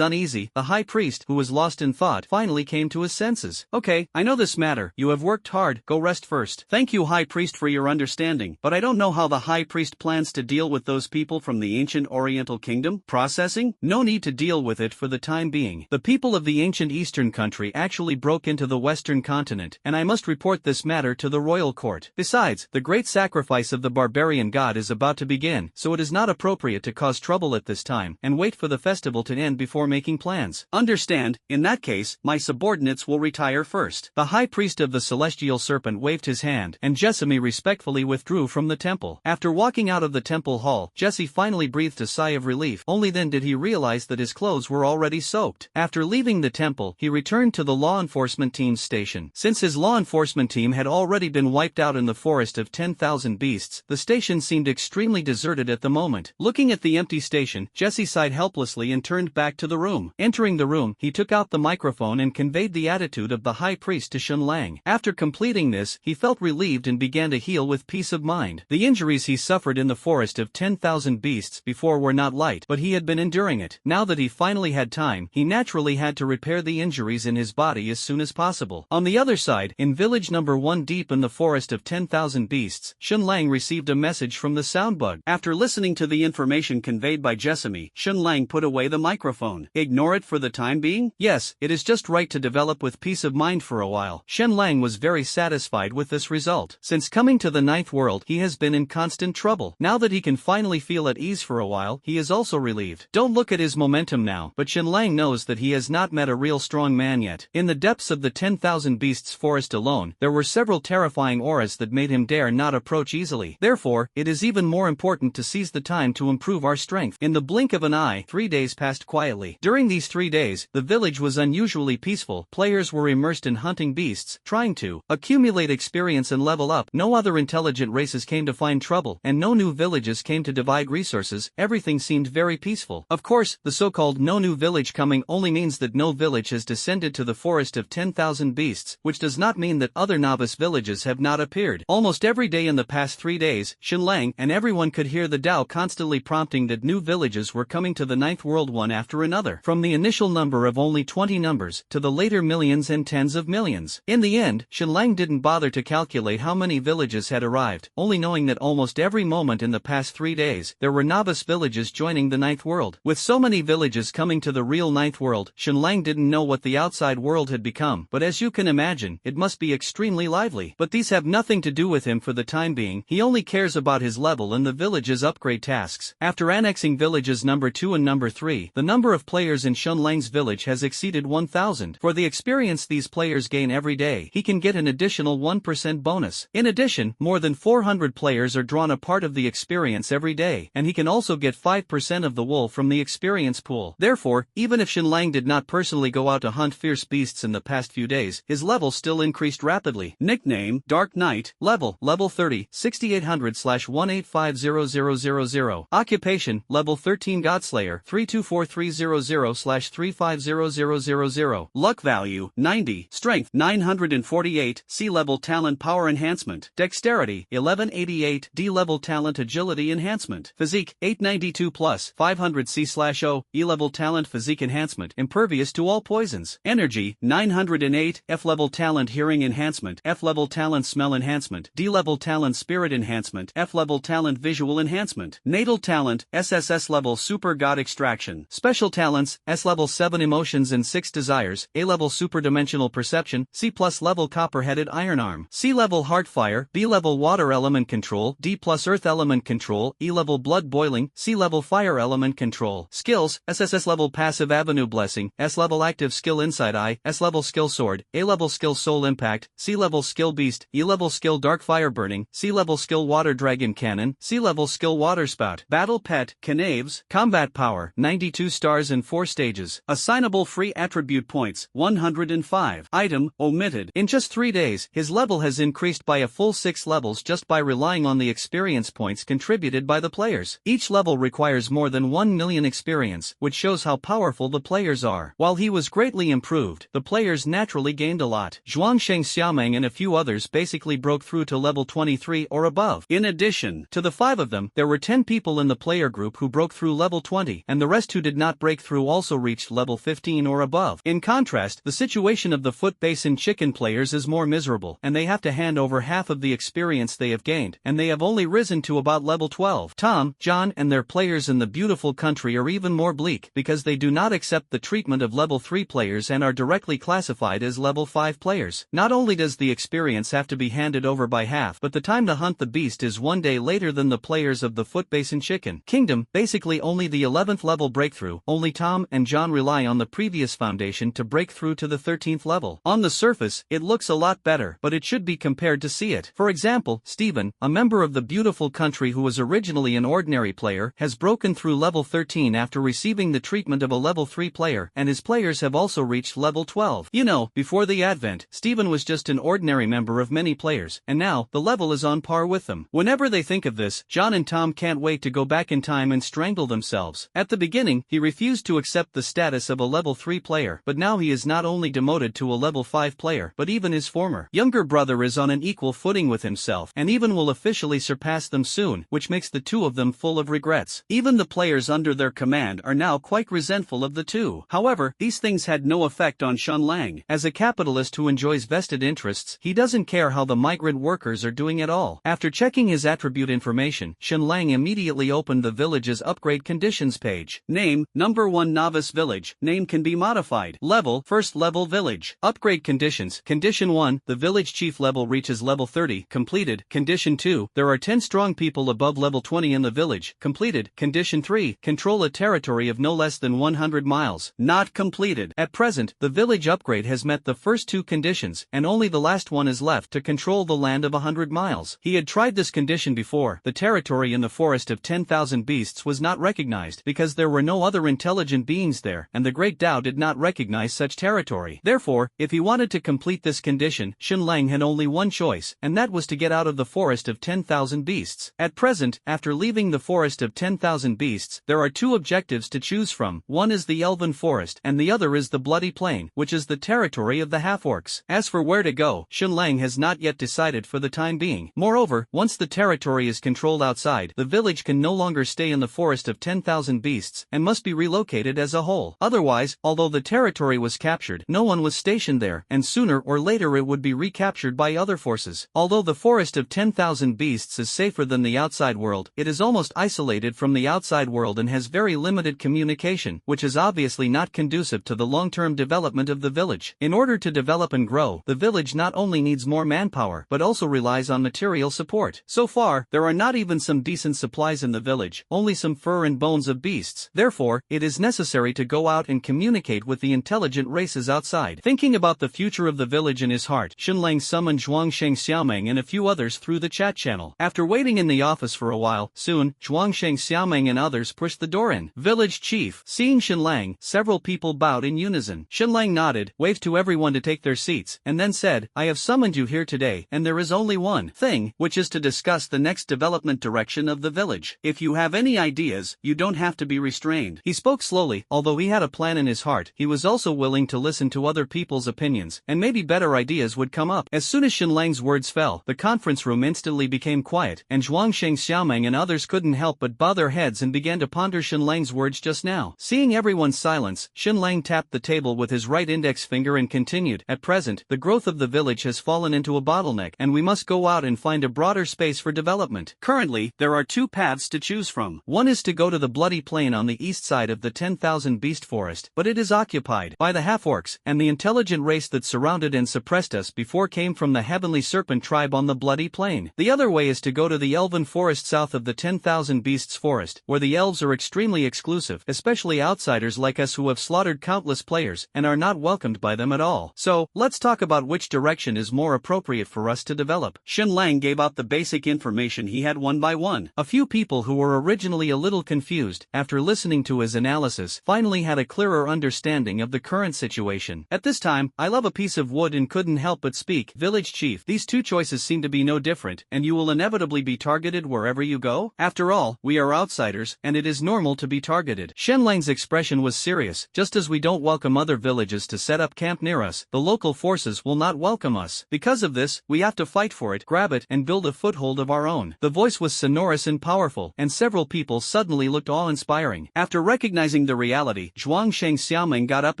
uneasy, the high priest, who was lost in thought, finally came to his senses. Okay, I know this matter. You have worked hard, go rest first. Thank you, high priest, for your understanding, but I don't know how the high priest plans to deal with those people from the ancient oriental kingdom. Processing? No need to deal with it for the time being. The people of the ancient eastern country actually broke into the western continent, and I must report this matter to the royal court. Besides, the great sacrifice of the barbarian god is about to begin, so it is not appropriate to cause trouble at this time, and wait for the festival to end before making plans. Understand? In that case, my subordinates will retire first. The high priest of the celestial serpent waved his hand, and Jessamy respectfully withdrew from the temple. After walking out of the temple hall, Jesse finally breathed a sigh of relief. Only then did he realize that his clothes were already soaked. After leaving the temple, he returned to the law enforcement team's station. Since his law enforcement team had already been wiped out in the forest of 10,000 beasts, the station seemed extremely deserted at the moment. Looking at the empty station, Jesse sighed helplessly and turned back to the room. Entering the room, he took out the microphone and conveyed the attitude of the high priest to Shenlang. After completing this, he felt relieved and began to heal with peace of mind. The injuries he suffered in the forest of 10,000 beasts before were not light, but he had been enduring it. Now that he finally had time, he naturally had to repair the injuries in his body as soon as possible. On the other side, in village number 1 deep in the forest of 10,000 beasts, Shenlang received a message from the soundbug. After listening to the information conveyed by Jessamy, Shenlang put away the microphone. Ignore it for the time being? Yes, it is just right to develop with peace of mind for a while. Shenlang was very satisfied with this result. Since coming to the 9th world, he has been in constant trouble. Now that he can finally feel at ease for a while, he is also relieved. Don't look at his momentum now, but Shenlang knows that he has not met a real strong man yet. In the depths of the 10,000 beasts forest alone, there were several terrifying auras that made him dare not approach easily. Therefore, it is even more important to seize the time to improve our strength. In the blink of an eye, 3 days passed quietly. During these 3 days, the village was unusually peaceful. Players were immersed in hunting beasts, trying to accumulate experience and level up. No other intelligent races came to find trouble, and no new villages came to divide resources. Everything seemed very peaceful. Of course, the so-called no new village coming only means that no village has descended to the forest of 10,000 beasts, which does not mean that other novice villages have not appeared. Almost every day in the past 3 days, Shenlang and everyone could hear the Tao constantly prompting that new villages were coming to the 9th world one after another. From the initial number of only 20 numbers, to the later millions and tens of millions. In the end, Shenlang didn't bother to calculate how many villages had arrived, only knowing that almost every moment in the past 3 days, there were novice villages joining the 9th world. With so many villages coming to the real 9th world, Shenlang didn't know what the outside world had become, but as you can imagine, it must be extremely lively. But these have nothing to do with him for the time being. He only cares about his level and the village's upgrade tasks. After annexing villages number 2 and number 3, the number of players in Shenlang's village has exceeded 1,000. For the experience these players gain every day, he can get an additional 1% bonus. In addition, more than 400 players are drawn a part of the experience every day, and he can also get 5% of the wool from the experience pool. Therefore, even if Shenlang did not personally go out to hunt fierce beasts in the past few days, his level still increased rapidly. Nickname, Dark Knight. Level 30, 6800/1850000. Occupation, level 13 Godslayer, 324300/35 150000. Luck value, 90. Strength, 948. C-level talent power enhancement. Dexterity, 1188. D-level talent agility enhancement. Physique, 892 plus, 500 C/O. E-level talent physique enhancement, impervious to all poisons. Energy, 908. F-level talent hearing enhancement. F-level talent smell enhancement. D-level talent spirit enhancement. F-level talent visual enhancement. Natal talent, SSS-level super god extraction. Special talents, S-level 7 emotions and 6 desires. A-level superdimensional perception. C+ level copper-headed iron arm. C-level heartfire. B-level water element control. D+ earth element control. E-level blood boiling. C-level fire element control. Skills, SSS-level passive avenue blessing. S-level active skill inside eye. S-level skill sword. A-level skill soul impact. C-level skill beast. E-level skill dark fire burning. C-level skill water dragon cannon. C-level skill water spout. Battle pet, Knaves. Combat power, 92 stars and 4 stages. Assignable free attribute points, 105. Item, omitted. In just 3 days, his level has increased by a full 6 levels just by relying on the experience points contributed by the players. Each level requires more than 1 million experience, which shows how powerful the players are. While he was greatly improved, the players naturally gained a lot. Zhuangsheng Xiaomeng and a few others basically broke through to level 23 or above. In addition to the 5 of them, there were 10 people in the player group who broke through level 20, and the rest who did not break through also reached level 15 or above. In contrast, the situation of the Foot Basin Chicken players is more miserable, and they have to hand over half of the experience they have gained, and they have only risen to about level 12. Tom, John and their players in the beautiful country are even more bleak, because they do not accept the treatment of level 3 players and are directly classified as level 5 players. Not only does the experience have to be handed over by half, but the time to hunt the beast is 1 day later than the players of the Foot Basin Chicken Kingdom. Basically only the 11th level breakthrough. Only Tom and John rely on the previous foundation to break through to the 13th level. On the surface, it looks a lot better, but it should be compared to see it. For example, Stephen, a member of the beautiful country who was originally an ordinary player, has broken through level 13 after receiving the treatment of a level 3 player, and his players have also reached level 12. You know, before the advent, Stephen was just an ordinary member of many players, and now, the level is on par with them. Whenever they think of this, John and Tom can't wait to go back in time and strangle themselves. At the beginning, he refused to accept the status of a level 3 player, but now he is not only demoted to a level 5 player, but even his former younger brother is on an equal footing with himself, and even will officially surpass them soon, which makes the two of them full of regrets. Even the players under their command are now quite resentful of the two. However, these things had no effect on Shun Lang. As a capitalist who enjoys vested interests, he doesn't care how the migrant workers are doing at all. After checking his attribute information, Shun Lang immediately opened the village's upgrade conditions page. Name, number 1 novice village. Name can be modified. Level, first level village. Upgrade conditions. Condition 1, the village chief level reaches level 30, completed. Condition 2, there are 10 strong people above level 20 in the village, completed. Condition 3, control a territory of no less than 100 miles, not completed. At present, the village upgrade has met the first 2 conditions, and only the last one is left to control the land of 100 miles. He had tried this condition before. The territory in the forest of 10,000 beasts was not recognized, because there were no other intelligent beings there, and the Great Tao did not recognize such territory. Therefore, if he wanted to complete this condition, Shun Lang had only one choice, and that was to get out of the forest of 10,000 beasts. At present, after leaving the forest of 10,000 beasts, there are 2 objectives to choose from. One is the Elven Forest, and the other is the Bloody Plain, which is the territory of the half-orcs. As for where to go, Shun Lang has not yet decided for the time being. Moreover, once the territory is controlled outside, the village can no longer stay in the forest of 10,000 beasts, and must be relocated as a whole. Otherwise, although the territory was captured, no one was stationed there, and sooner or later it would be recaptured by other forces. Although the forest of 10,000 beasts is safer than the outside world, it is almost isolated from the outside world and has very limited communication, which is obviously not conducive to the long-term development of the village. In order to develop and grow, the village not only needs more manpower, but also relies on material support. So far, there are not even some decent supplies in the village, only some fur and bones of beasts. Therefore, it is necessary to go out and communicate with the intelligent races outside. Thinking about the future of the village in his heart, Shun Lang summoned Zhuangsheng Xiaomeng and a few others through the chat channel. After waiting in the office for a while, soon, Zhuangsheng Xiaomeng and others pushed the door in. Village chief. Seeing Shun Lang, several people bowed in unison. Shun Lang nodded, waved to everyone to take their seats, and then said, I have summoned you here today, and there is only one thing, which is to discuss the next development direction of the village. If you have any ideas, you don't have to be restrained. He spoke slowly, although he had a plan in his heart, he was also willing to listen to other people's opinions, and maybe better ideas would come up. As soon as Xinlang's words fell, the conference room instantly became quiet, and Zhuangsheng, Xiaoming and others couldn't help but bow their heads and began to ponder Xinlang's words just now. Seeing everyone's silence, Xinlang tapped the table with his right index finger and continued, "At present, the growth of the village has fallen into a bottleneck, and we must go out and find a broader space for development. Currently, there are two paths to choose from. One is to go to the Bloody Plain on the east side of the 10,000 Beast Forest, but it is occupied by the half-orcs, and the intelligent race that surrounded and suppressed us before came from the Heavenly Serpent tribe on the Bloody Plain. The other way is to go to the Elven Forest south of the 10,000 Beasts Forest, where the elves are extremely exclusive, especially outsiders like us who have slaughtered countless players, and are not welcomed by them at all. So, let's talk about which direction is more appropriate for us to develop." Xinlang gave out the basic information he had one by one. A few people who were originally a little confused, after listening to his analysis, finally had a clearer understanding of the current situation. "At this time, I love a piece of wood and couldn't help but speak, village chief. These two choices seem to be no different, and you will inevitably be targeted wherever you go. After all, we are outsiders, and it is normal to be targeted." Xinlang's expression was serious. "Just as we don't welcome other villages to set up camp near us, the local forces will not welcome us. Because of this, we have to fight for it, grab it, and build a foothold of our own." The voice was sonorous and powerful, and several people suddenly looked awe-inspiring. After recognizing the reality, Zhuangsheng Xiaoming got up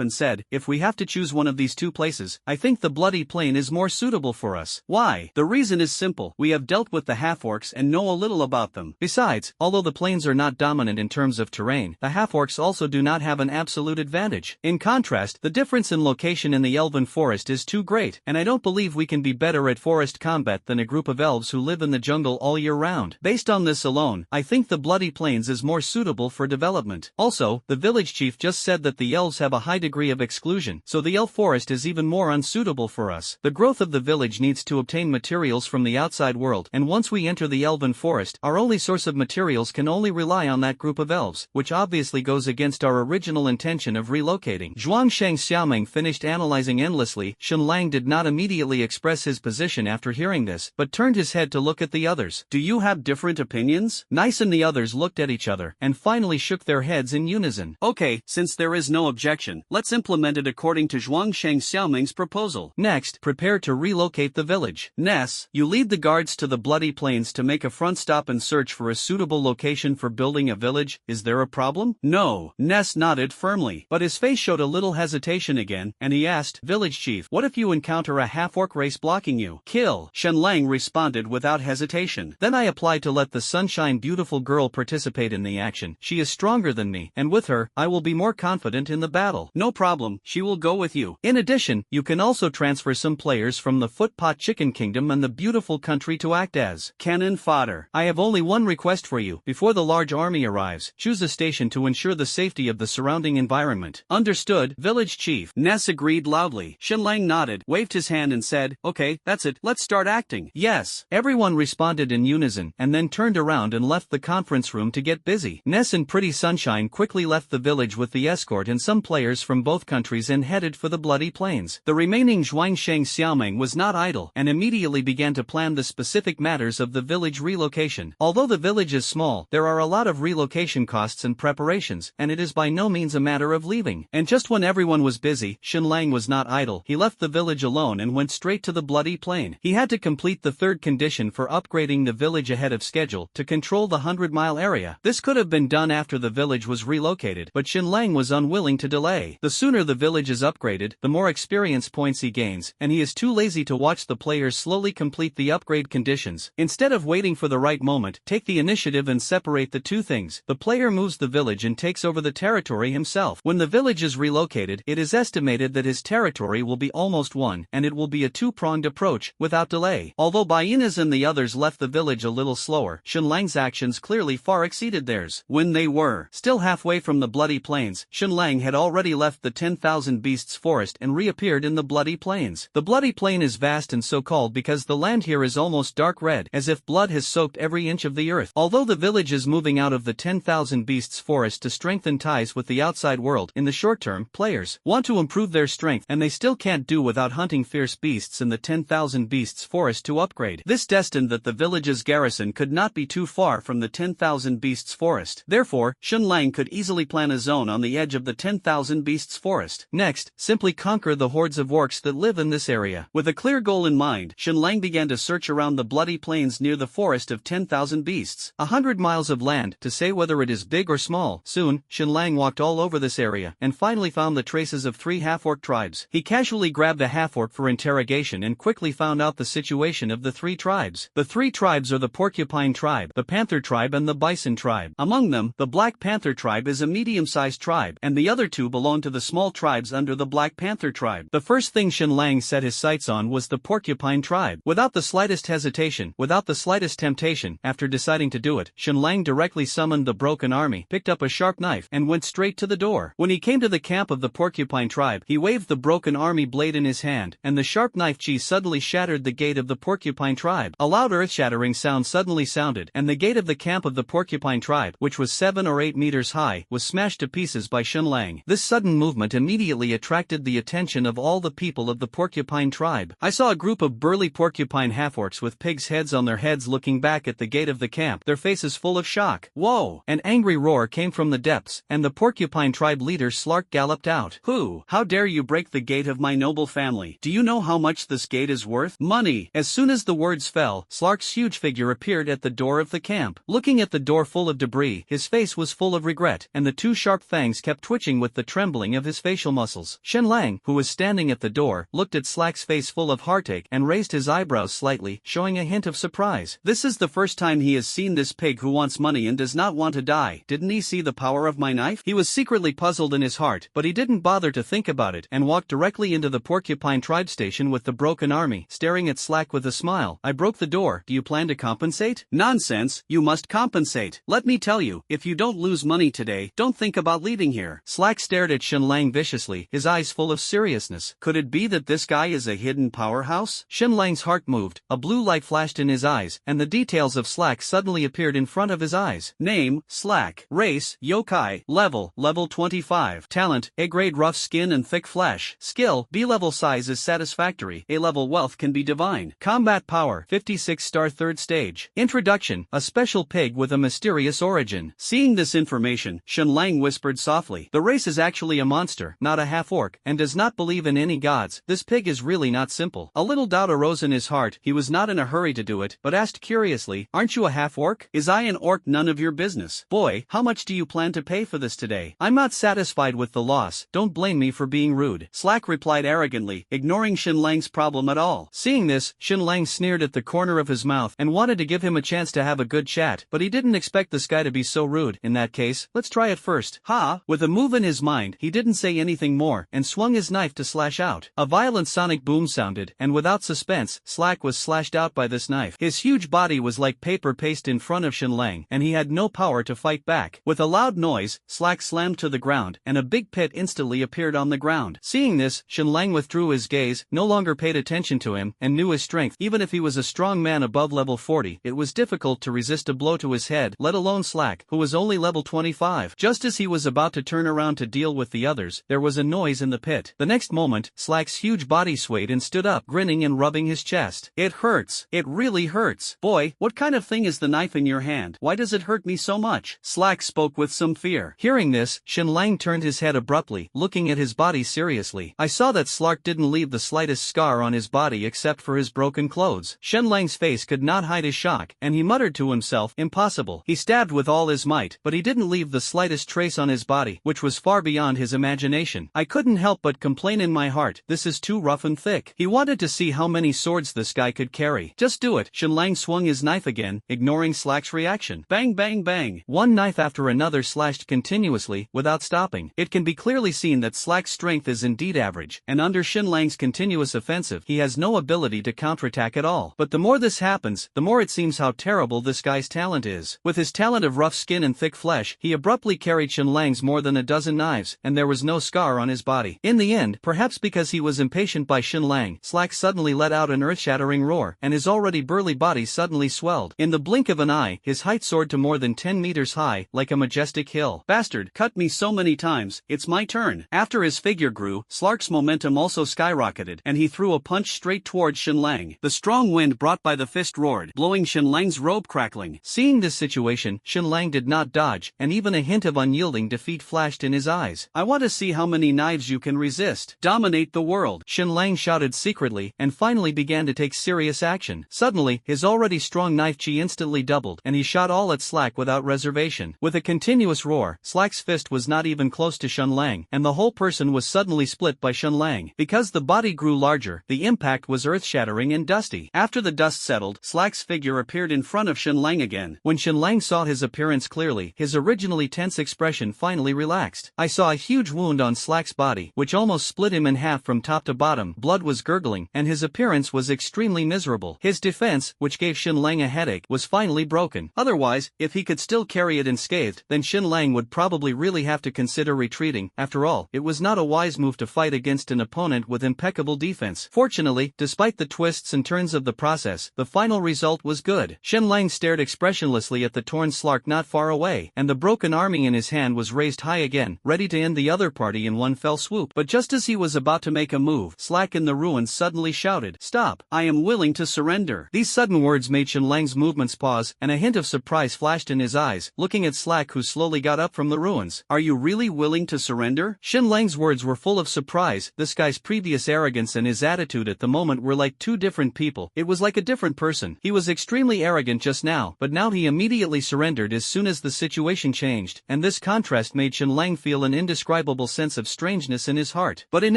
and said, "If we have to choose one of these two places, I think the Bloody Plain is more suitable for us. Why? The reason is simple. We have dealt with the half-orcs and know a little about them. Besides, although the plains are not dominant in terms of terrain, the half-orcs also do not have an absolute advantage. In contrast, the difference in location in the Elven Forest is too great, and I don't believe we can be better at forest combat than a group of elves who live in the jungle all year round. Based on this alone, I think the Bloody Plains is more suitable for development. Also, the village chief just said that the elves have a high degree of exclusion, so the elf forest is even more unsuitable for us. The growth of the village needs to obtain materials from the outside world, and once we enter the Elven Forest, our only source of materials can only rely on that group of elves, which obviously goes against our original intention of relocating." Zhuangsheng Xiaoming finished analyzing endlessly. Xinlang did not immediately express his position after hearing this, but turned his head to look at the others. "Do you have different opinions?" Nice and the others looked at each other, and finally shook their heads in unison. "Okay, since there is no objection, let's implement it according to Zhuangsheng Xiaoming's proposal. Next, prepare to relocate the village. Ness, you lead the guards to the Bloody Plains to make a front stop and search for a suitable location for building a village. Is there a problem?" "No." Ness nodded firmly, but his face showed a little hesitation again, and he asked, "Village chief, what if you encounter a half-orc race blocking you?" "Kill." Xinlang responded without hesitation. "Then I apply to let the Sunshine Beautiful girl participate in the action. She is stronger than me, and with her, I will be more confident in the battle." "No problem, she will go with you. In addition, you can also transfer some players from the Footpot Chicken Kingdom and the Beautiful Country to act as cannon fodder. I have only one request for you. Before the large army arrives, choose a station to ensure the safety of the surrounding environment." "Understood, village chief." Ness agreed loudly. Xinlang nodded, waved his hand and said, "Okay, that's it, let's start acting." "Yes." Everyone responded in unison, and then turned around and left the conference room to get busy. Ness and Pretty Sunshine quickly left the village with the escort and some players from both countries and headed for the Bloody Plains. The remaining Zhuangsheng Xiaoming was not idle, and immediately began to plan the specific matters of the village relocation. Although the village is small, there are a lot of relocation costs and preparations, and it is by no means a matter of leaving. And just when everyone was busy, Xinlang was not idle. He left the village alone and went straight to the Bloody Plain. He had to complete the third condition for upgrading the village ahead of schedule to control the 100-mile area. This could have been done after the village was relocated, but Xinlang was unwilling to delay. The sooner the village is upgraded, the more experience points he gains, and he is too lazy to watch the players slowly complete the upgrade conditions. Instead of waiting for the right moment, take the initiative and separate the two things. The player moves the village and takes over the territory himself. When the village is relocated, it is estimated that his territory will be almost won, and it will be a two-pronged approach, without delay. Although Bainas and the others left the village a little slower, Xinlang's actions clearly far exceeded theirs. When they were still halfway from the Bloody Plains, Xinlang had already left the 10,000 Beasts Forest and reappeared in the Bloody Plains. The Bloody Plain is vast and so called because the land here is almost dark red, as if blood has soaked every inch of the earth. Although the village is moving out of the 10,000 Beasts Forest to strengthen ties with the outside world, in the short term, players want to improve their strength, and they still can't do without hunting fierce beasts in the 10,000 Beasts Forest to upgrade. This destined that the village's garrison could not be too far from the 10,000 Beasts Forest. Therefore, Xinlang could easily plan a zone on the edge edge of the 10,000 Beasts forest. Next, simply conquer the hordes of orcs that live in this area. With a clear goal in mind, Shenlang began to search around the bloody plains near the forest of 10,000 Beasts. 100 miles of land, to say whether it is big or small. Soon, Shenlang walked all over this area, and finally found the traces of 3 half-orc tribes. He casually grabbed a half-orc for interrogation and quickly found out the situation of the 3 tribes. The 3 tribes are the Porcupine tribe, the Panther tribe and the Bison tribe. Among them, the Black Panther tribe is a medium-sized tribe, and the other 2 belong to the small tribes under the Black Panther tribe. The first thing Shenlang set his sights on was the Porcupine tribe. Without the slightest hesitation, without the slightest temptation, after deciding to do it, Shenlang directly summoned the broken army, picked up a sharp knife, and went straight to the door. When he came to the camp of the Porcupine tribe, he waved the broken army blade in his hand, and the sharp knife chi suddenly shattered the gate of the Porcupine tribe. A loud earth-shattering sound suddenly sounded, and the gate of the camp of the Porcupine tribe, which was 7 or 8 meters high, was smashed to pieces by Shenlang. This sudden movement immediately attracted the attention of all the people of the Porcupine tribe. I saw a group of burly porcupine half-orcs with pigs' heads on their heads looking back at the gate of the camp, their faces full of shock. Whoa! An angry roar came from the depths, and the Porcupine tribe leader Slark galloped out. Who? How dare you break the gate of my noble family? Do you know how much this gate is worth? Money! As soon as the words fell, Slark's huge figure appeared at the door of the camp. Looking at the door full of debris, his face was full of regret, and the 2 sharp fangs kept twitching with the trembling of his facial muscles. Shenlang, who was standing at the door, looked at Slack's face full of heartache and raised his eyebrows slightly, showing a hint of surprise. This is the first time he has seen this pig who wants money and does not want to die. Didn't he see the power of my knife? He was secretly puzzled in his heart, but he didn't bother to think about it and walked directly into the Porcupine tribe station with the broken army, staring at Slack with a smile. I broke the door. Do you plan to compensate? Nonsense, you must compensate. Let me tell you, if you don't lose money today, don't think about leaving here. Slack stared at Shenlang viciously, his eyes full of seriousness. Could it be that this guy is a hidden powerhouse? Shenlang's heart moved, a blue light flashed in his eyes, and the details of Slack suddenly appeared in front of his eyes. Name, Slack. Race, yokai. Level 25. Talent, A-grade rough skin and thick flesh. Skill, B-level size is satisfactory. A-level wealth can be divine. Combat power, 56-star 3rd stage. Introduction, a special pig with a mysterious origin. Seeing this information, Shenlang whispered softly. The race is actually a monster, not a half-orc, and does not believe in any gods. This pig is really not simple. A little doubt arose in his heart. He was not in a hurry to do it, but asked curiously, aren't you a half-orc? Is I an orc? None of your business. Boy, how much do you plan to pay for this today? I'm not satisfied with the loss. Don't blame me for being rude. Slack replied arrogantly, ignoring Shenlang's problem at all. Seeing this, Shenlang sneered at the corner of his mouth and wanted to give him a chance to have a good chat, but he didn't expect this guy to be so rude. In that case, let's try it first. Ha! With a move in his mind, he didn't say anything more and swung his knife to slash out. A violent sonic boom sounded, and without suspense, Slack was slashed out by this knife. His huge body was like paper paste in front of Shenlang, and he had no power to fight back. With a loud noise, Slack slammed to the ground, and a big pit instantly appeared on the ground. Seeing this, Shenlang withdrew his gaze, no longer paid attention to him, and knew his strength. Even if he was a strong man above level 40, it was difficult to resist a blow to his head, let alone Slack, who was only level 25. Just as he was about to turn around to deal with the others, there was a noise in the pit. The next moment, Slack's huge body swayed and stood up, grinning and rubbing his chest. It hurts. It really hurts. Boy, what kind of thing is the knife in your hand? Why does it hurt me so much? Slack spoke with some fear. Hearing this, Shenlang turned his head abruptly, looking at his body seriously. I saw that Slark didn't leave the slightest scar on his body except for his broken clothes. Shenlang's face could not hide his shock, and he muttered to himself, impossible. He stabbed with all his might, but he didn't leave the slightest trace on his body, which was far beyond his imagination. I couldn't help but complain in my heart, this is too rough and thick. He wanted to see how many swords this guy could carry. Just do it. Shenlang swung his knife again, ignoring Slack's reaction. Bang bang bang. One knife after another slashed continuously, without stopping. It can be clearly seen that Slack's strength is indeed average, and under Shenlang's continuous offensive, he has no ability to counterattack at all. But the more this happens, the more it seems how terrible this guy's talent is. With his talent of rough skin and thick flesh, he abruptly carried Shenlang's more than a dozen knives, and there was no scar on his body. In the end, perhaps because he was impatient by Shenlang, Slack suddenly let out an earth-shattering roar, and his already burly body suddenly swelled. In the blink of an eye, his height soared to more than 10 meters high, like a majestic hill. Bastard, cut me so many times, it's my turn. After his figure grew, Slark's momentum also skyrocketed, and he threw a punch straight towards Shenlang. The strong wind brought by the fist roared, blowing Shenlang's robe crackling. Seeing this situation, Shenlang did not dodge, and even a hint of unyielding defeat flashed flashed in his eyes. I want to see how many knives you can resist. Dominate the world. Shen Lang shouted secretly and finally began to take serious action. Suddenly, his already strong knife chi instantly doubled and he shot all at Slack without reservation. With a continuous roar, Slack's fist was not even close to Shen Lang, and the whole person was suddenly split by Shen Lang. Because the body grew larger, the impact was earth-shattering and dusty. After the dust settled, Slack's figure appeared in front of Shen Lang again. When Shen Lang saw his appearance clearly, his originally tense expression finally relaxed. I saw a huge wound on Slack's body, which almost split him in half from top to bottom. Blood was gurgling, and his appearance was extremely miserable. His defense, which gave Shen Lang a headache, was finally broken. Otherwise, if he could still carry it unscathed, then Shen Lang would probably really have to consider retreating. After all, it was not a wise move to fight against an opponent with impeccable defense. Fortunately, despite the twists and turns of the process, the final result was good. Shen Lang stared expressionlessly at the torn Slark not far away, and the broken arming in his hand was raised high again, ready to end the other party in one fell swoop. But just as he was about to make a move, Slack in the ruins suddenly shouted, "Stop! I am willing to surrender." These sudden words made Shen Lang's movements pause, and a hint of surprise flashed in his eyes, looking at Slack, who slowly got up from the ruins. "Are you really willing to surrender?" Shen Lang's words were full of surprise. This guy's previous arrogance and his attitude at the moment were like two different people. It was like a different person. He was extremely arrogant just now, but now he immediately surrendered as soon as the situation changed, and this contrast made Shen Lang feel an indescribable sense of strangeness in his heart. But in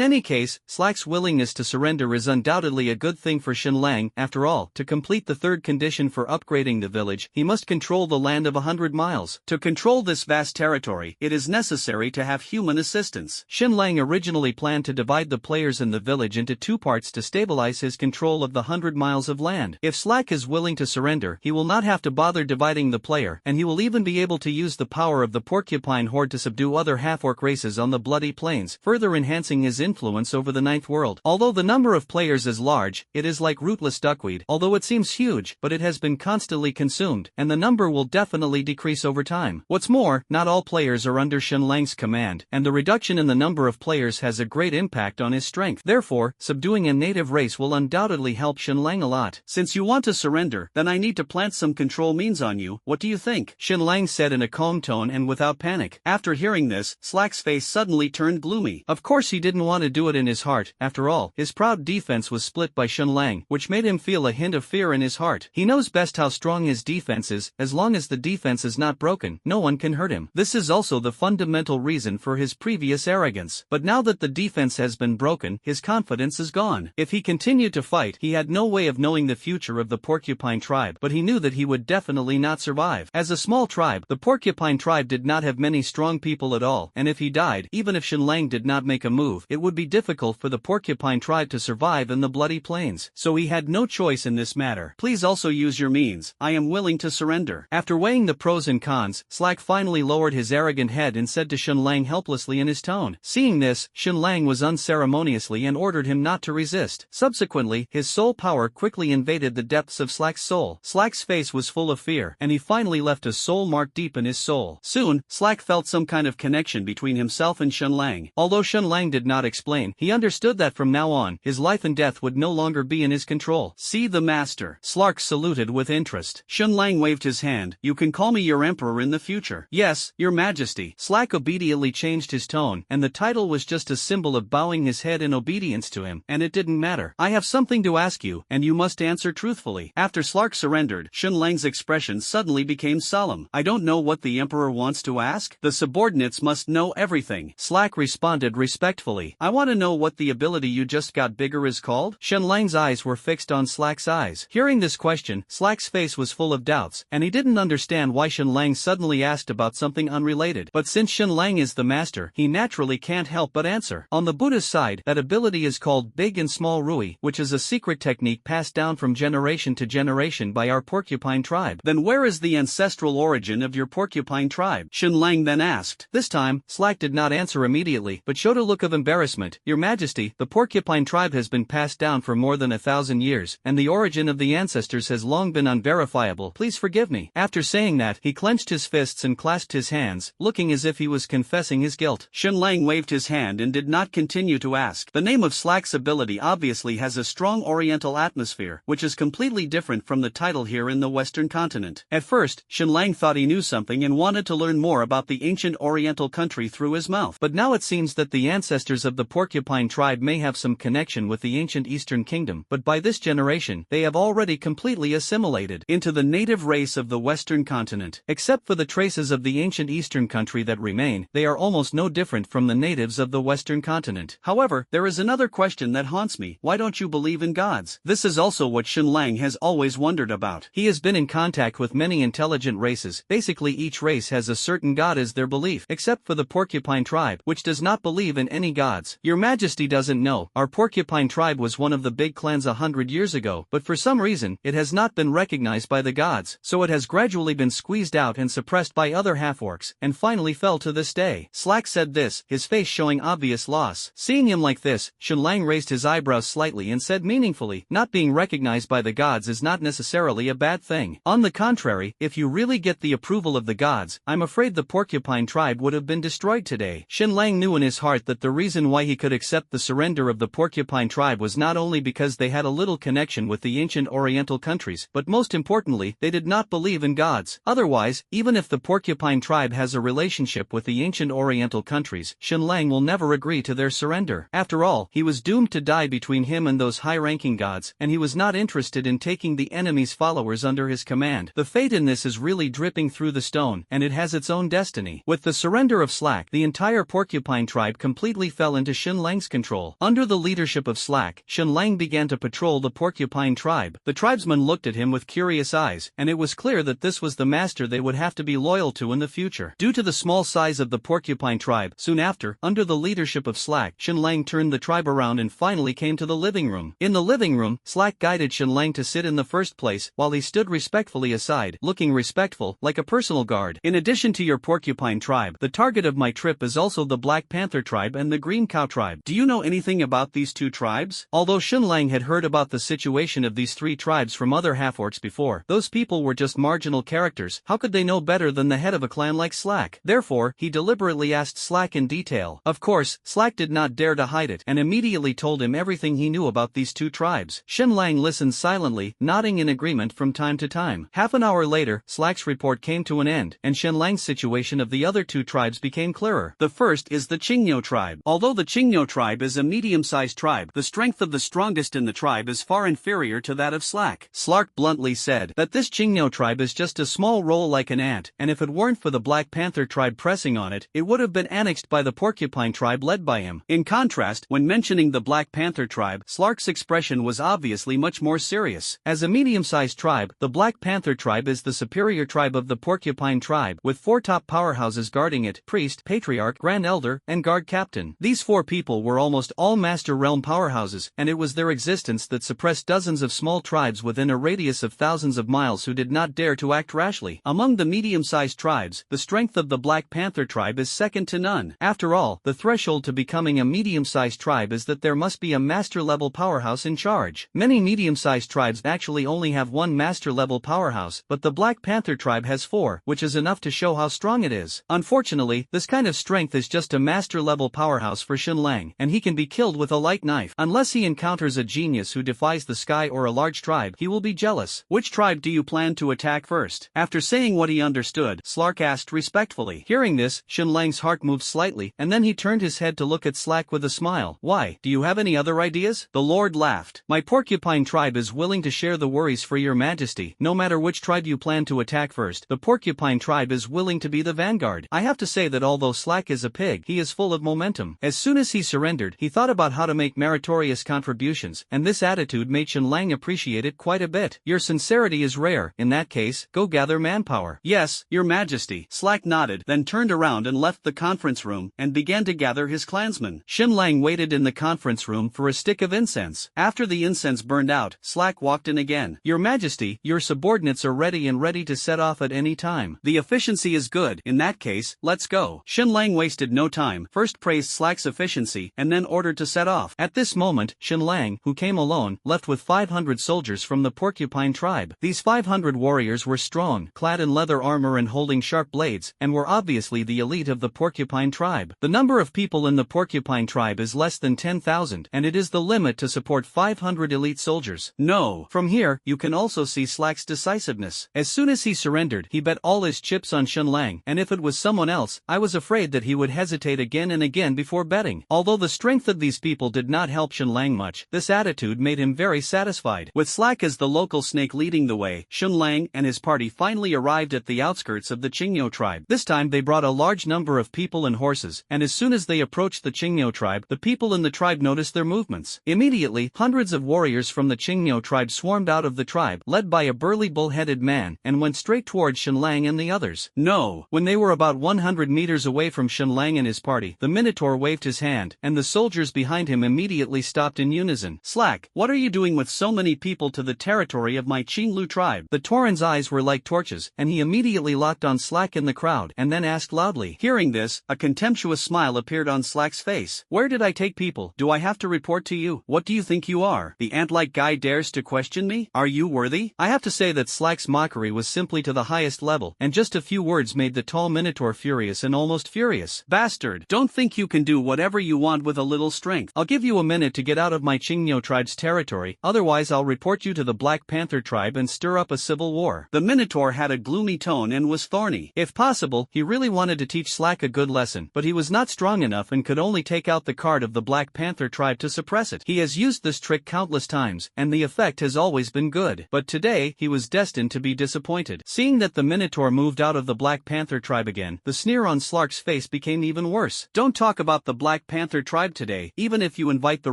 any case, Slack's willingness to surrender is undoubtedly a good thing for Shen Lang. After all, to complete the third condition for upgrading the village, he must control the land of 100 miles. To control this vast territory, it is necessary to have human assistance. Shen Lang originally planned to divide the players in the village into two parts to stabilize his control of the 100 miles of land. If Slack is willing to surrender, he will not have to bother dividing the player, and he will even be able to use the power of the porcupine horde to subdue other half-orc races on the bloody plains, further enhancing his influence over the ninth world. Although the number of players is large, it is like rootless duckweed. Although it seems huge, but it has been constantly consumed, and the number will definitely decrease over time. What's more, not all players are under Shen Lang's command, and the reduction in the number of players has a great impact on his strength. Therefore, subduing a native race will undoubtedly help Shen Lang a lot. "Since you want to surrender, then I need to plant some control means on you. What do you think?" Shen Lang said in a calm tone and without panic. After hearing this, Slack's face suddenly turned gloomy. Of course he didn't want to do it in his heart. After all, his proud defense was split by Shen Lang, which made him feel a hint of fear in his heart. He knows best how strong his defense is. As long as the defense is not broken, no one can hurt him. This is also the fundamental reason for his previous arrogance. But now that the defense has been broken, his confidence is gone. If he continued to fight, he had no way of knowing the future of the Porcupine tribe, but he knew that he would definitely not survive. As a small tribe, the Porcupine tribe did not have many strong people at all, and if he died, even if Shen Lang did not make a move, it would be difficult for the Porcupine tribe to survive in the bloody plains. So he had no choice in this matter. "Please also use your means. I am willing to surrender." After weighing the pros and cons, Slack finally lowered his arrogant head and said to Shen Lang helplessly in his tone. Seeing this, Shen Lang was unceremoniously and ordered him not to resist. Subsequently, his soul power quickly invaded the depths of Slack's soul. Slack's face was full of fear, and he finally left a soul mark deep in his soul. Soon, Slack felt some kind of connection between himself and Shen Lang. Although Shen Lang did not explain, he understood that from now on, his life and death would no longer be in his control. "See the master." Slark saluted with interest. Shen Lang waved his hand. "You can call me your emperor in the future." "Yes, your majesty." Slack obediently changed his tone, and the title was just a symbol of bowing his head in obedience to him, and it didn't matter. "I have something to ask you, and you must answer truthfully." After Slark surrendered, Shen Lang's expression suddenly became solemn. "I don't know what the emperor wants to ask. The subordinates must know everything." Slack responded respectfully. "I want to know what the ability you just got bigger is called." Shen Lang's eyes were fixed on Slack's eyes. Hearing this question, Slack's face was full of doubts, and he didn't understand why Shen Lang suddenly asked about something unrelated. But since Shen Lang is the master, he naturally can't help but answer. On the Buddha's side, that ability is called Big and Small Rui, which is a secret technique passed down from generation to generation by our Porcupine tribe. "Then where is the ancestral origin of your Porcupine tribe?" Shen Lang then asked. This time, Slack did not answer immediately, but showed a look of embarrassment. "Your Majesty, the Porcupine tribe has been passed down for more than 1,000 years, and the origin of the ancestors has long been unverifiable. Please forgive me." After saying that, he clenched his fists and clasped his hands, looking as if he was confessing his guilt. Shen Lang waved his hand and did not continue to ask. The name of Slack's ability obviously has a strong oriental atmosphere, which is completely different from the title here in the Western continent. At first, Shen Lang thought he knew something and wanted to learn more about the ancient oriental country through his mouth. But now it seems that the ancestors of the Porcupine tribe may have some connection with the ancient Eastern Kingdom, but by this generation, they have already completely assimilated into the native race of the Western continent. Except for the traces of the ancient Eastern country that remain, they are almost no different from the natives of the Western continent. However, there is another question that haunts me: why don't you believe in gods? This is also what Xinlang has always wondered about. He has been in contact with many intelligent races. Basically, each race has a certain god as their belief, except for the Porcupine tribe, which does not believe in any gods. Your Majesty doesn't know, our Porcupine tribe was one of the big clans 100 years ago, but for some reason, it has not been recognized by the gods, so it has gradually been squeezed out and suppressed by other half-orcs, and finally fell to this day. Slack said this, his face showing obvious loss. Seeing him like this, Xinlang raised his eyebrows slightly and said meaningfully, not being recognized by the gods is not necessarily a bad thing. On the contrary, if you really get the approval of the gods, I'm afraid the Porcupine tribe would have been destroyed today. Xinlang knew in his heart that the reason why he could accept the surrender of the Porcupine tribe was not only because they had a little connection with the ancient Oriental countries, but most importantly, they did not believe in gods. Otherwise, even if the Porcupine tribe has a relationship with the ancient Oriental countries, Xinlang will never agree to their surrender. After all, he was doomed to die between him and those high-ranking gods, and he was not interested in taking the enemy's followers under his command. The fate in this is really dripping through the stone, and it has its own destiny. With the surrender of Slack, the entire Porcupine tribe completely fell into Xinlang's control. Under the leadership of Slack, Xinlang began to patrol the Porcupine tribe. The tribesmen looked at him with curious eyes, and it was clear that this was the master they would have to be loyal to in the future. Due to the small size of the Porcupine tribe, soon after, under the leadership of Slack, Xinlang turned the tribe around and finally came to the living room. In the living room, Slack guided Xinlang to sit in the first place, while he stood respectfully aside, looking respectful, like a personal guard. In addition to your Porcupine tribe, the target of my trip is also the Black Panther tribe and the Green Cow tribe. Do you know anything about these two tribes? Although Xinlang had heard about the situation of these three tribes from other half-orcs before, those people were just marginal characters. How could they know better than the head of a clan like Slack? Therefore, he deliberately asked Slack in detail. Of course, Slack did not dare to hide it, and immediately told him everything he knew about these two tribes. Xinlang listened silently, nodding in agreement from time to time. Half an hour later, Slack's report came to an end, and Xinlang's situation of the other two tribes became clearer. The first is the Qingyo tribe. Although the Qingyo tribe is a medium-sized tribe, the strength of the strongest in the tribe is far inferior to that of Slack. Slack bluntly said that this Qingyo tribe is just a small roll like an ant, and if it weren't for the Black Panther tribe pressing on it, it would have been annexed by the Porcupine tribe led by him. In contrast, when mentioning the Black Panther tribe, Slack's expression was obviously much more serious. As a medium-sized tribe, the Black Panther tribe is the superior tribe of the Porcupine tribe, with four top powerhouses guarding it: priest, patriarch, grand elder, and guard captain. These four people were almost all master realm powerhouses, and it was their existence that suppressed dozens of small tribes within a radius of thousands of miles who did not dare to act rashly. Among the medium-sized tribes, the strength of the Black Panther tribe is second to none. After all, the threshold to becoming a medium-sized tribe is that there must be a master-level powerhouse in charge. Many medium-sized tribes actually only have one master-level powerhouse, but the Black Panther tribe has four, which is enough to show how strong it is. Unfortunately, this kind of strength is just a master-level powerhouse for Xinlang, and he can be killed with a light knife. Unless he encounters a genius who defies the sky or a large tribe, he will be jealous. Which tribe do you plan to attack first? After saying what he understood, Slack asked respectfully. Hearing this, Xinlang's heart moved slightly, and then he turned his head to look at Slack with a smile. Why, do you have any other ideas? The Lord laughed. My Porcupine tribe is willing to share the worries for your Majesty. No matter which tribe you plan to attack first, the Porcupine tribe is willing to be the vanguard. I have to say that although Slack is a pig, he is full of momentum. As soon as he surrendered, he thought about how to make meritorious contributions, and this attitude made Xinlang appreciate it quite a bit. Your sincerity is rare. In that case, go gather manpower. Yes, your Majesty. Slack nodded, then turned around and left the conference room, and began to gather his clansmen. Xinlang waited in the conference room for a stick of incense. After the incense burned out, Slack walked in again. Your Majesty, your subordinates are ready to set off at any time. The efficiency is good. In that case, let's go. Xinlang wasted no time, first praised Slack's efficiency, and then ordered to set off. At this moment, Xinlang, who came alone, left with 500 soldiers from the Porcupine tribe. These 500 warriors were strong, clad in leather armor and holding sharp blades, and were obviously the elite of the Porcupine tribe. The number of people in the Porcupine tribe is less than 10,000, and it is the limit to support 500 elite soldiers. No. From here, you can also see Slack's decisiveness. As soon as he surrendered, he bet all his chips on Xinlang, and if it was someone someone else, I was afraid that he would hesitate again and again before betting. Although the strength of these people did not help Shenlang much, this attitude made him very satisfied. With Slack as the local snake leading the way, Shenlang and his party finally arrived at the outskirts of the Qingyo tribe. This time they brought a large number of people and horses, and as soon as they approached the Qingyo tribe, the people in the tribe noticed their movements. Immediately, hundreds of warriors from the Qingyo tribe swarmed out of the tribe, led by a burly bull-headed man, and went straight towards Shenlang and the others. No! When they were about 100 meters away from Shenlang and his party, the Minotaur waved his hand, and the soldiers behind him immediately stopped in unison. Slack, what are you doing with so many people to the territory of my Qinglu tribe? The Tauren's eyes were like torches, and he immediately locked on Slack in the crowd, and then asked loudly. Hearing this, a contemptuous smile appeared on Slack's face. Where did I take people? Do I have to report to you? What do you think you are? The ant-like guy dares to question me? Are you worthy? I have to say that Slack's mockery was simply to the highest level, and just a few words made the tall Minotaur furious and almost furious. Bastard, don't think you can do whatever you want with a little strength. I'll give you a minute to get out of my Qingyo tribe's territory, otherwise I'll report you to the Black Panther tribe and stir up a civil war. The Minotaur had a gloomy tone and was thorny. If possible, he really wanted to teach Slack a good lesson, but he was not strong enough and could only take out the card of the Black Panther tribe to suppress it. He has used this trick countless times, and the effect has always been good. But today, he was destined to be disappointed. Seeing that the Minotaur moved out of the Black Panther tribe again, the sneer on Slark's face became even worse. Don't talk about the Black Panther tribe today. Even if you invite the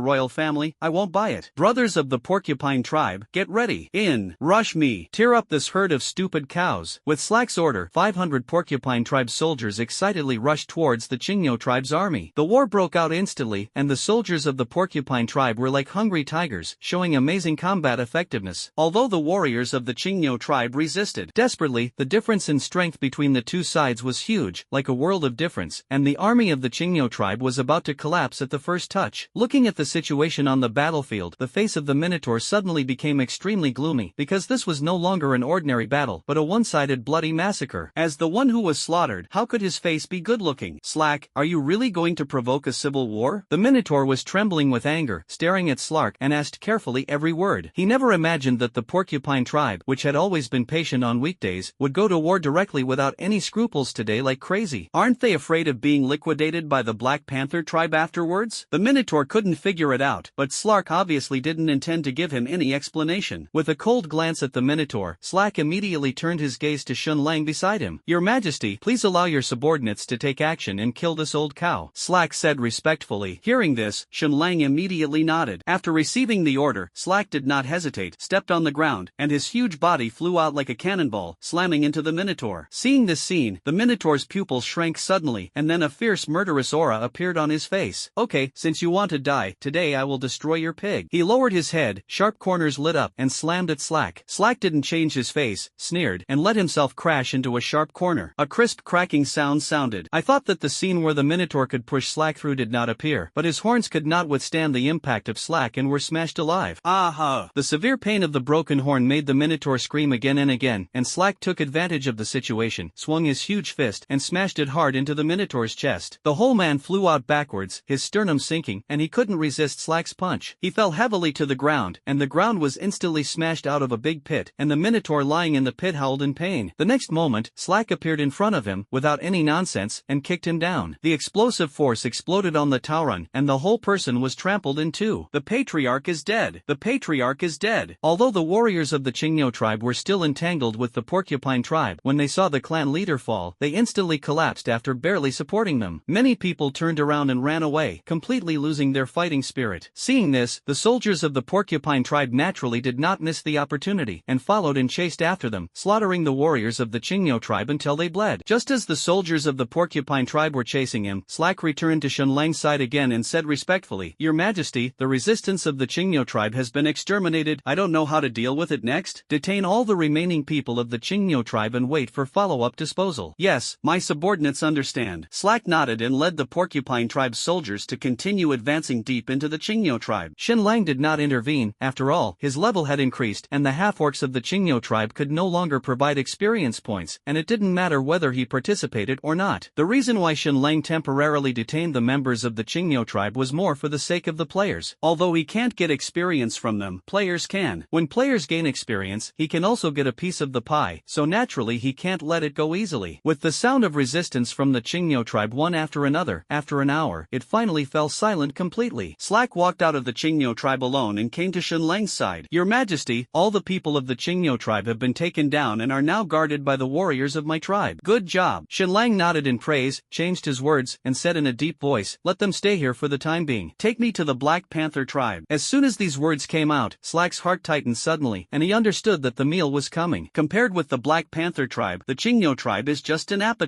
royal family, I won't buy it. Brothers of the Porcupine tribe, get ready. In. Rush me. Tear up this herd of stupid cows. With Slack's order, 500 Porcupine tribe soldiers excitedly rushed towards the Qingyo tribe's army. The war broke out instantly, and the soldiers of the Porcupine tribe were like hungry tigers, showing amazing combat effectiveness. Although the warriors of the Qingyo tribe resisted desperately, the difference in strength between the two sides was huge, like a world of difference, and the army of the Qingyo tribe was about to collapse at the first touch. Looking at the situation on the battlefield, the face of the Minotaur suddenly became extremely gloomy, because this was no longer an ordinary battle, but a one-sided bloody massacre. As the one who was slaughtered, how could his face be good-looking? Slack, are you really going to provoke a civil war? The Minotaur was trembling with anger, staring at Slark, and asked carefully every word. He never imagined that the Porcupine tribe, which had always been patient on weekdays, would go to war directly without any scruples today like crazy. Aren't they afraid of being liquidated by the Black Panther tribe afterwards? The Minotaur couldn't figure it out, but Slark obviously didn't intend to give him any explanation. With a cold glance at the Minotaur, Slack immediately turned his gaze to Shenlang beside him. Your Majesty, please allow your subordinates to take action and kill this old cow, Slack said respectfully. Hearing this, Shenlang immediately nodded. After receiving the order, Slack did not hesitate, stepped on the ground, and his huge body flew out like a cannonball, slamming into the Minotaur. Seeing this scene, the Minotaur's pupils shrank suddenly, and then a fierce murderous aura appeared on his face. Okay, since you want to die, today I will destroy your pig. He lowered his head, sharp corners lit up, and slammed at Slack. Slack didn't change his face, sneered, and let himself crash into a sharp corner. A crisp cracking sound sounded. I thought that the scene where the Minotaur could push Slack through did not appear, but his horns could not withstand the impact of Slack and were smashed alive. Aha! The severe pain of the broken horn made the Minotaur scream again and again, and Slack took advantage of the situation, swung his huge fist, and smashed it hard into the Minotaur's chest. The whole man flew out backwards, his sternum sinking, and he couldn't resist Slack's punch. He fell heavily to the ground, and the ground was instantly smashed out of a big pit, and the Minotaur lying in the pit howled in pain. The next moment, Slack appeared in front of him, without any nonsense, and kicked him down. The explosive force exploded on the Tauren, and the whole person was trampled in two. The Patriarch is dead. The Patriarch is dead. Although the warriors of the Qingyo tribe were still entangled with the Porcupine tribe, when they saw the clan leader fall, they instantly collapsed after barely supporting them. Many people turned around and ran away, completely losing their fighting spirit. Seeing this, the soldiers of the Porcupine tribe naturally did not miss the opportunity, and followed and chased after them, slaughtering the warriors of the Qingyo tribe until they bled. Just as the soldiers of the Porcupine tribe were chasing him, Slack returned to Shenlang's side again and said respectfully, Your Majesty, the resistance of the Qingyo tribe has been exterminated. I don't know how to deal with it next. Detain all the remaining people of the Qingyo tribe and wait for follow-up disposal. Yes, my subordinates understand. Slack nodded and led the Porcupine tribe's soldiers to continue advancing deep into the Qingyo tribe. Shenlang did not intervene. After all, his level had increased, and the half-orcs of the Qingyo tribe could no longer provide experience points, and it didn't matter whether he participated or not. The reason why Shenlang temporarily detained the members of the Qingyo tribe was more for the sake of the players. Although he can't get experience from them, players can. When players gain experience, he can also get a piece of the pie, so naturally he can't let it go easily. With the sound sound of resistance from the Qingyo tribe one after another. After an hour, it finally fell silent completely. Slack walked out of the Qingyo tribe alone and came to Shenlang's side. Your Majesty, all the people of the Qingyo tribe have been taken down and are now guarded by the warriors of my tribe. Good job. Shenlang nodded in praise, changed his words, and said in a deep voice, let them stay here for the time being. Take me to the Black Panther tribe. As soon as these words came out, Slack's heart tightened suddenly, and he understood that the meal was coming. Compared with the Black Panther tribe, the Qingyo tribe is just an appetizer.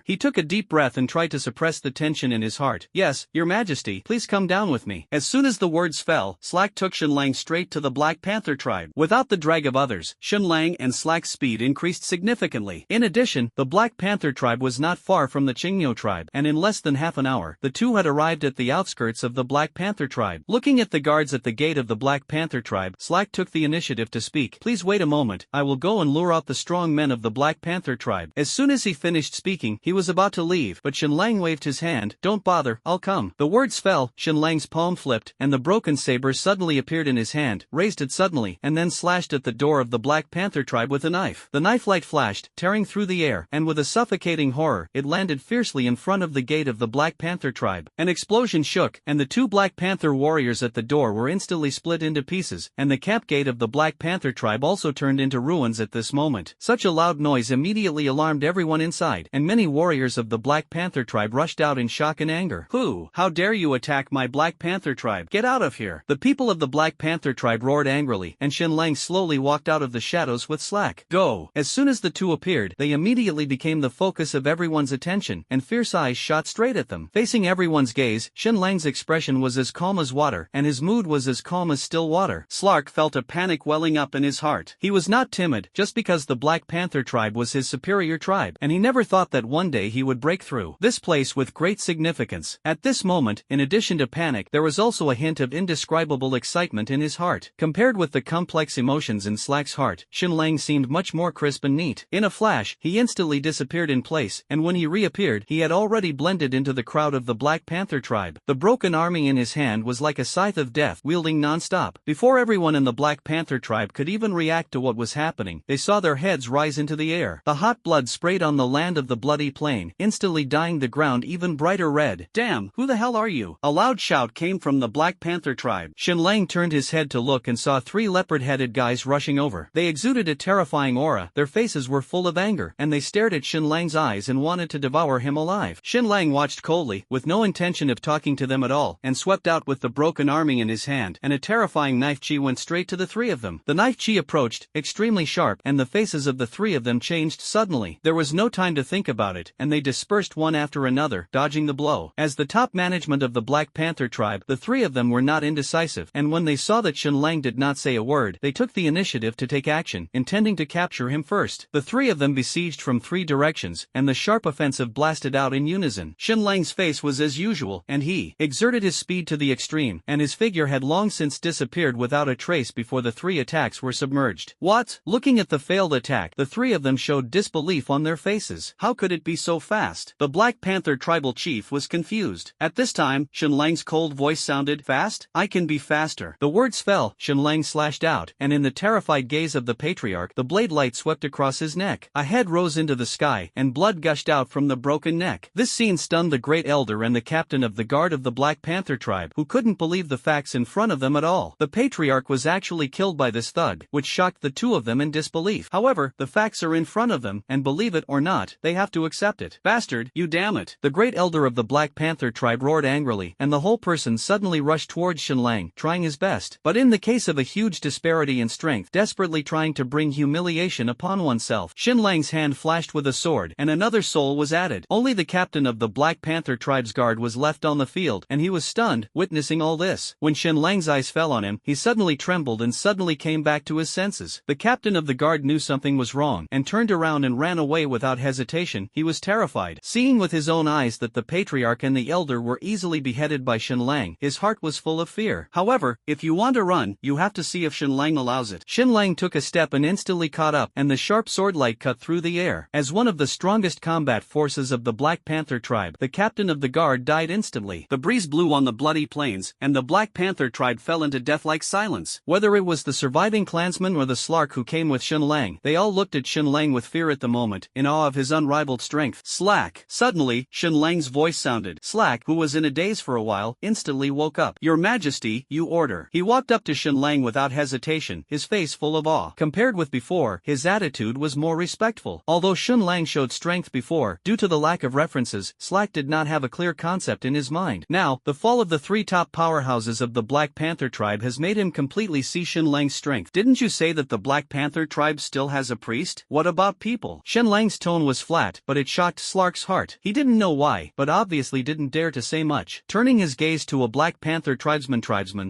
He took a deep breath and tried to suppress the tension in his heart. Yes, Your Majesty, please come down with me. As soon as the words fell, Slack took Shenlang straight to the Black Panther tribe. Without the drag of others, Shenlang and Slack's speed increased significantly. In addition, the Black Panther tribe was not far from the Qingyo tribe, and in less than half an hour, the two had arrived at the outskirts of the Black Panther tribe. Looking at the guards at the gate of the Black Panther tribe, Slack took the initiative to speak. Please wait a moment, I will go and lure out the strong men of the Black Panther tribe. As soon as he finished speaking, he was about to leave, but Shenlang waved his hand. Don't bother, I'll come. The words fell, Shenlang's palm flipped, and the broken saber suddenly appeared in his hand, raised it suddenly, and then slashed at the door of the Black Panther tribe with a knife. The knife light flashed, tearing through the air, and with a suffocating horror, it landed fiercely in front of the gate of the Black Panther tribe. An explosion shook, and the two Black Panther warriors at the door were instantly split into pieces, and the camp gate of the Black Panther tribe also turned into ruins at this moment. Such a loud noise immediately alarmed everyone inside, and many warriors of the Black Panther tribe rushed out in shock and anger. Who? How dare you attack my Black Panther tribe? Get out of here! The people of the Black Panther tribe roared angrily, and Shenlang slowly walked out of the shadows with Slack. Go! As soon as the two appeared, they immediately became the focus of everyone's attention, and fierce eyes shot straight at them. Facing everyone's gaze, Shenlang's expression was as calm as water, and his mood was as calm as still water. Slark felt a panic welling up in his heart. He was not timid, just because the Black Panther tribe was his superior tribe, and he never thought that one day he would break through this place with great significance. At this moment, in addition to panic, there was also a hint of indescribable excitement in his heart. Compared with the complex emotions in Slack's heart, Shenlang seemed much more crisp and neat. In a flash, he instantly disappeared in place, and when he reappeared, he had already blended into the crowd of the Black Panther tribe. The broken army in his hand was like a scythe of death, wielding non-stop. Before everyone in the Black Panther tribe could even react to what was happening, they saw their heads rise into the air. The hot blood sprayed on the land of the bloody plain, instantly dyeing the ground even brighter red. Damn, who the hell are you? A loud shout came from the Black Panther tribe. Shenlang turned his head to look and saw three leopard-headed guys rushing over. They exuded a terrifying aura, their faces were full of anger, and they stared at Shenlang's eyes and wanted to devour him alive. Shenlang watched coldly, with no intention of talking to them at all, and swept out with the broken army in his hand, and a terrifying knife chi went straight to the three of them. The knife chi approached, extremely sharp, and the faces of the three of them changed suddenly. There was no time to think about it, and they dispersed one after another, dodging the blow. As the top management of the Black Panther tribe, the three of them were not indecisive, and when they saw that Shenlang did not say a word, they took the initiative to take action, intending to capture him first. The three of them besieged from three directions, and the sharp offensive blasted out in unison. Shenlang's face was as usual, and he exerted his speed to the extreme, and his figure had long since disappeared without a trace before the three attacks were submerged. What? Looking at the failed attack, the three of them showed disbelief on their faces. How could it be so fast? The Black Panther tribal chief was confused. At this time, Shenlang's cold voice sounded, fast? I can be faster. The words fell, Shenlang slashed out, and in the terrified gaze of the patriarch, the blade light swept across his neck. A head rose into the sky, and blood gushed out from the broken neck. This scene stunned the great elder and the captain of the guard of the Black Panther tribe, who couldn't believe the facts in front of them at all. The patriarch was actually killed by this thug, which shocked the two of them in disbelief. However, the facts are in front of them, and believe it or not, they have to accept it. Bastard, you damn it! The great elder of the Black Panther tribe roared angrily, and the whole person suddenly rushed towards Shenlang, trying his best. But in the case of a huge disparity in strength, desperately trying to bring humiliation upon oneself, Shenlang's hand flashed with a sword, and another soul was added. Only the captain of the Black Panther tribe's guard was left on the field, and he was stunned, witnessing all this. When Shenlang's eyes fell on him, he suddenly trembled and suddenly came back to his senses. The captain of the guard knew something was wrong, and turned around and ran away without hesitation. He was terrified. Seeing with his own eyes that the patriarch and the elder were easily beheaded by Shenlang, his heart was full of fear. However, if you want to run, you have to see if Shenlang allows it. Shenlang took a step and instantly caught up, and the sharp sword light cut through the air. As one of the strongest combat forces of the Black Panther tribe, the captain of the guard died instantly. The breeze blew on the bloody plains, and the Black Panther tribe fell into death-like silence. Whether it was the surviving clansman or the Slark who came with Shenlang, they all looked at Shenlang with fear at the moment, in awe of his unrivaled unrivaled strength. Slack. Suddenly, Shen Lang's voice sounded. Slack, who was in a daze for a while, instantly woke up. Your Majesty, you order. He walked up to Shen Lang without hesitation, his face full of awe. Compared with before, his attitude was more respectful. Although Shen Lang showed strength before, due to the lack of references, Slack did not have a clear concept in his mind. Now, the fall of the three top powerhouses of the Black Panther tribe has made him completely see Shen Lang's strength. Didn't you say that the Black Panther tribe still has a priest? What about people? Shen Lang's tone was flat, but it shocked Slark's heart. He didn't know why, but obviously didn't dare to say much. Turning his gaze to a Black Panther tribesman,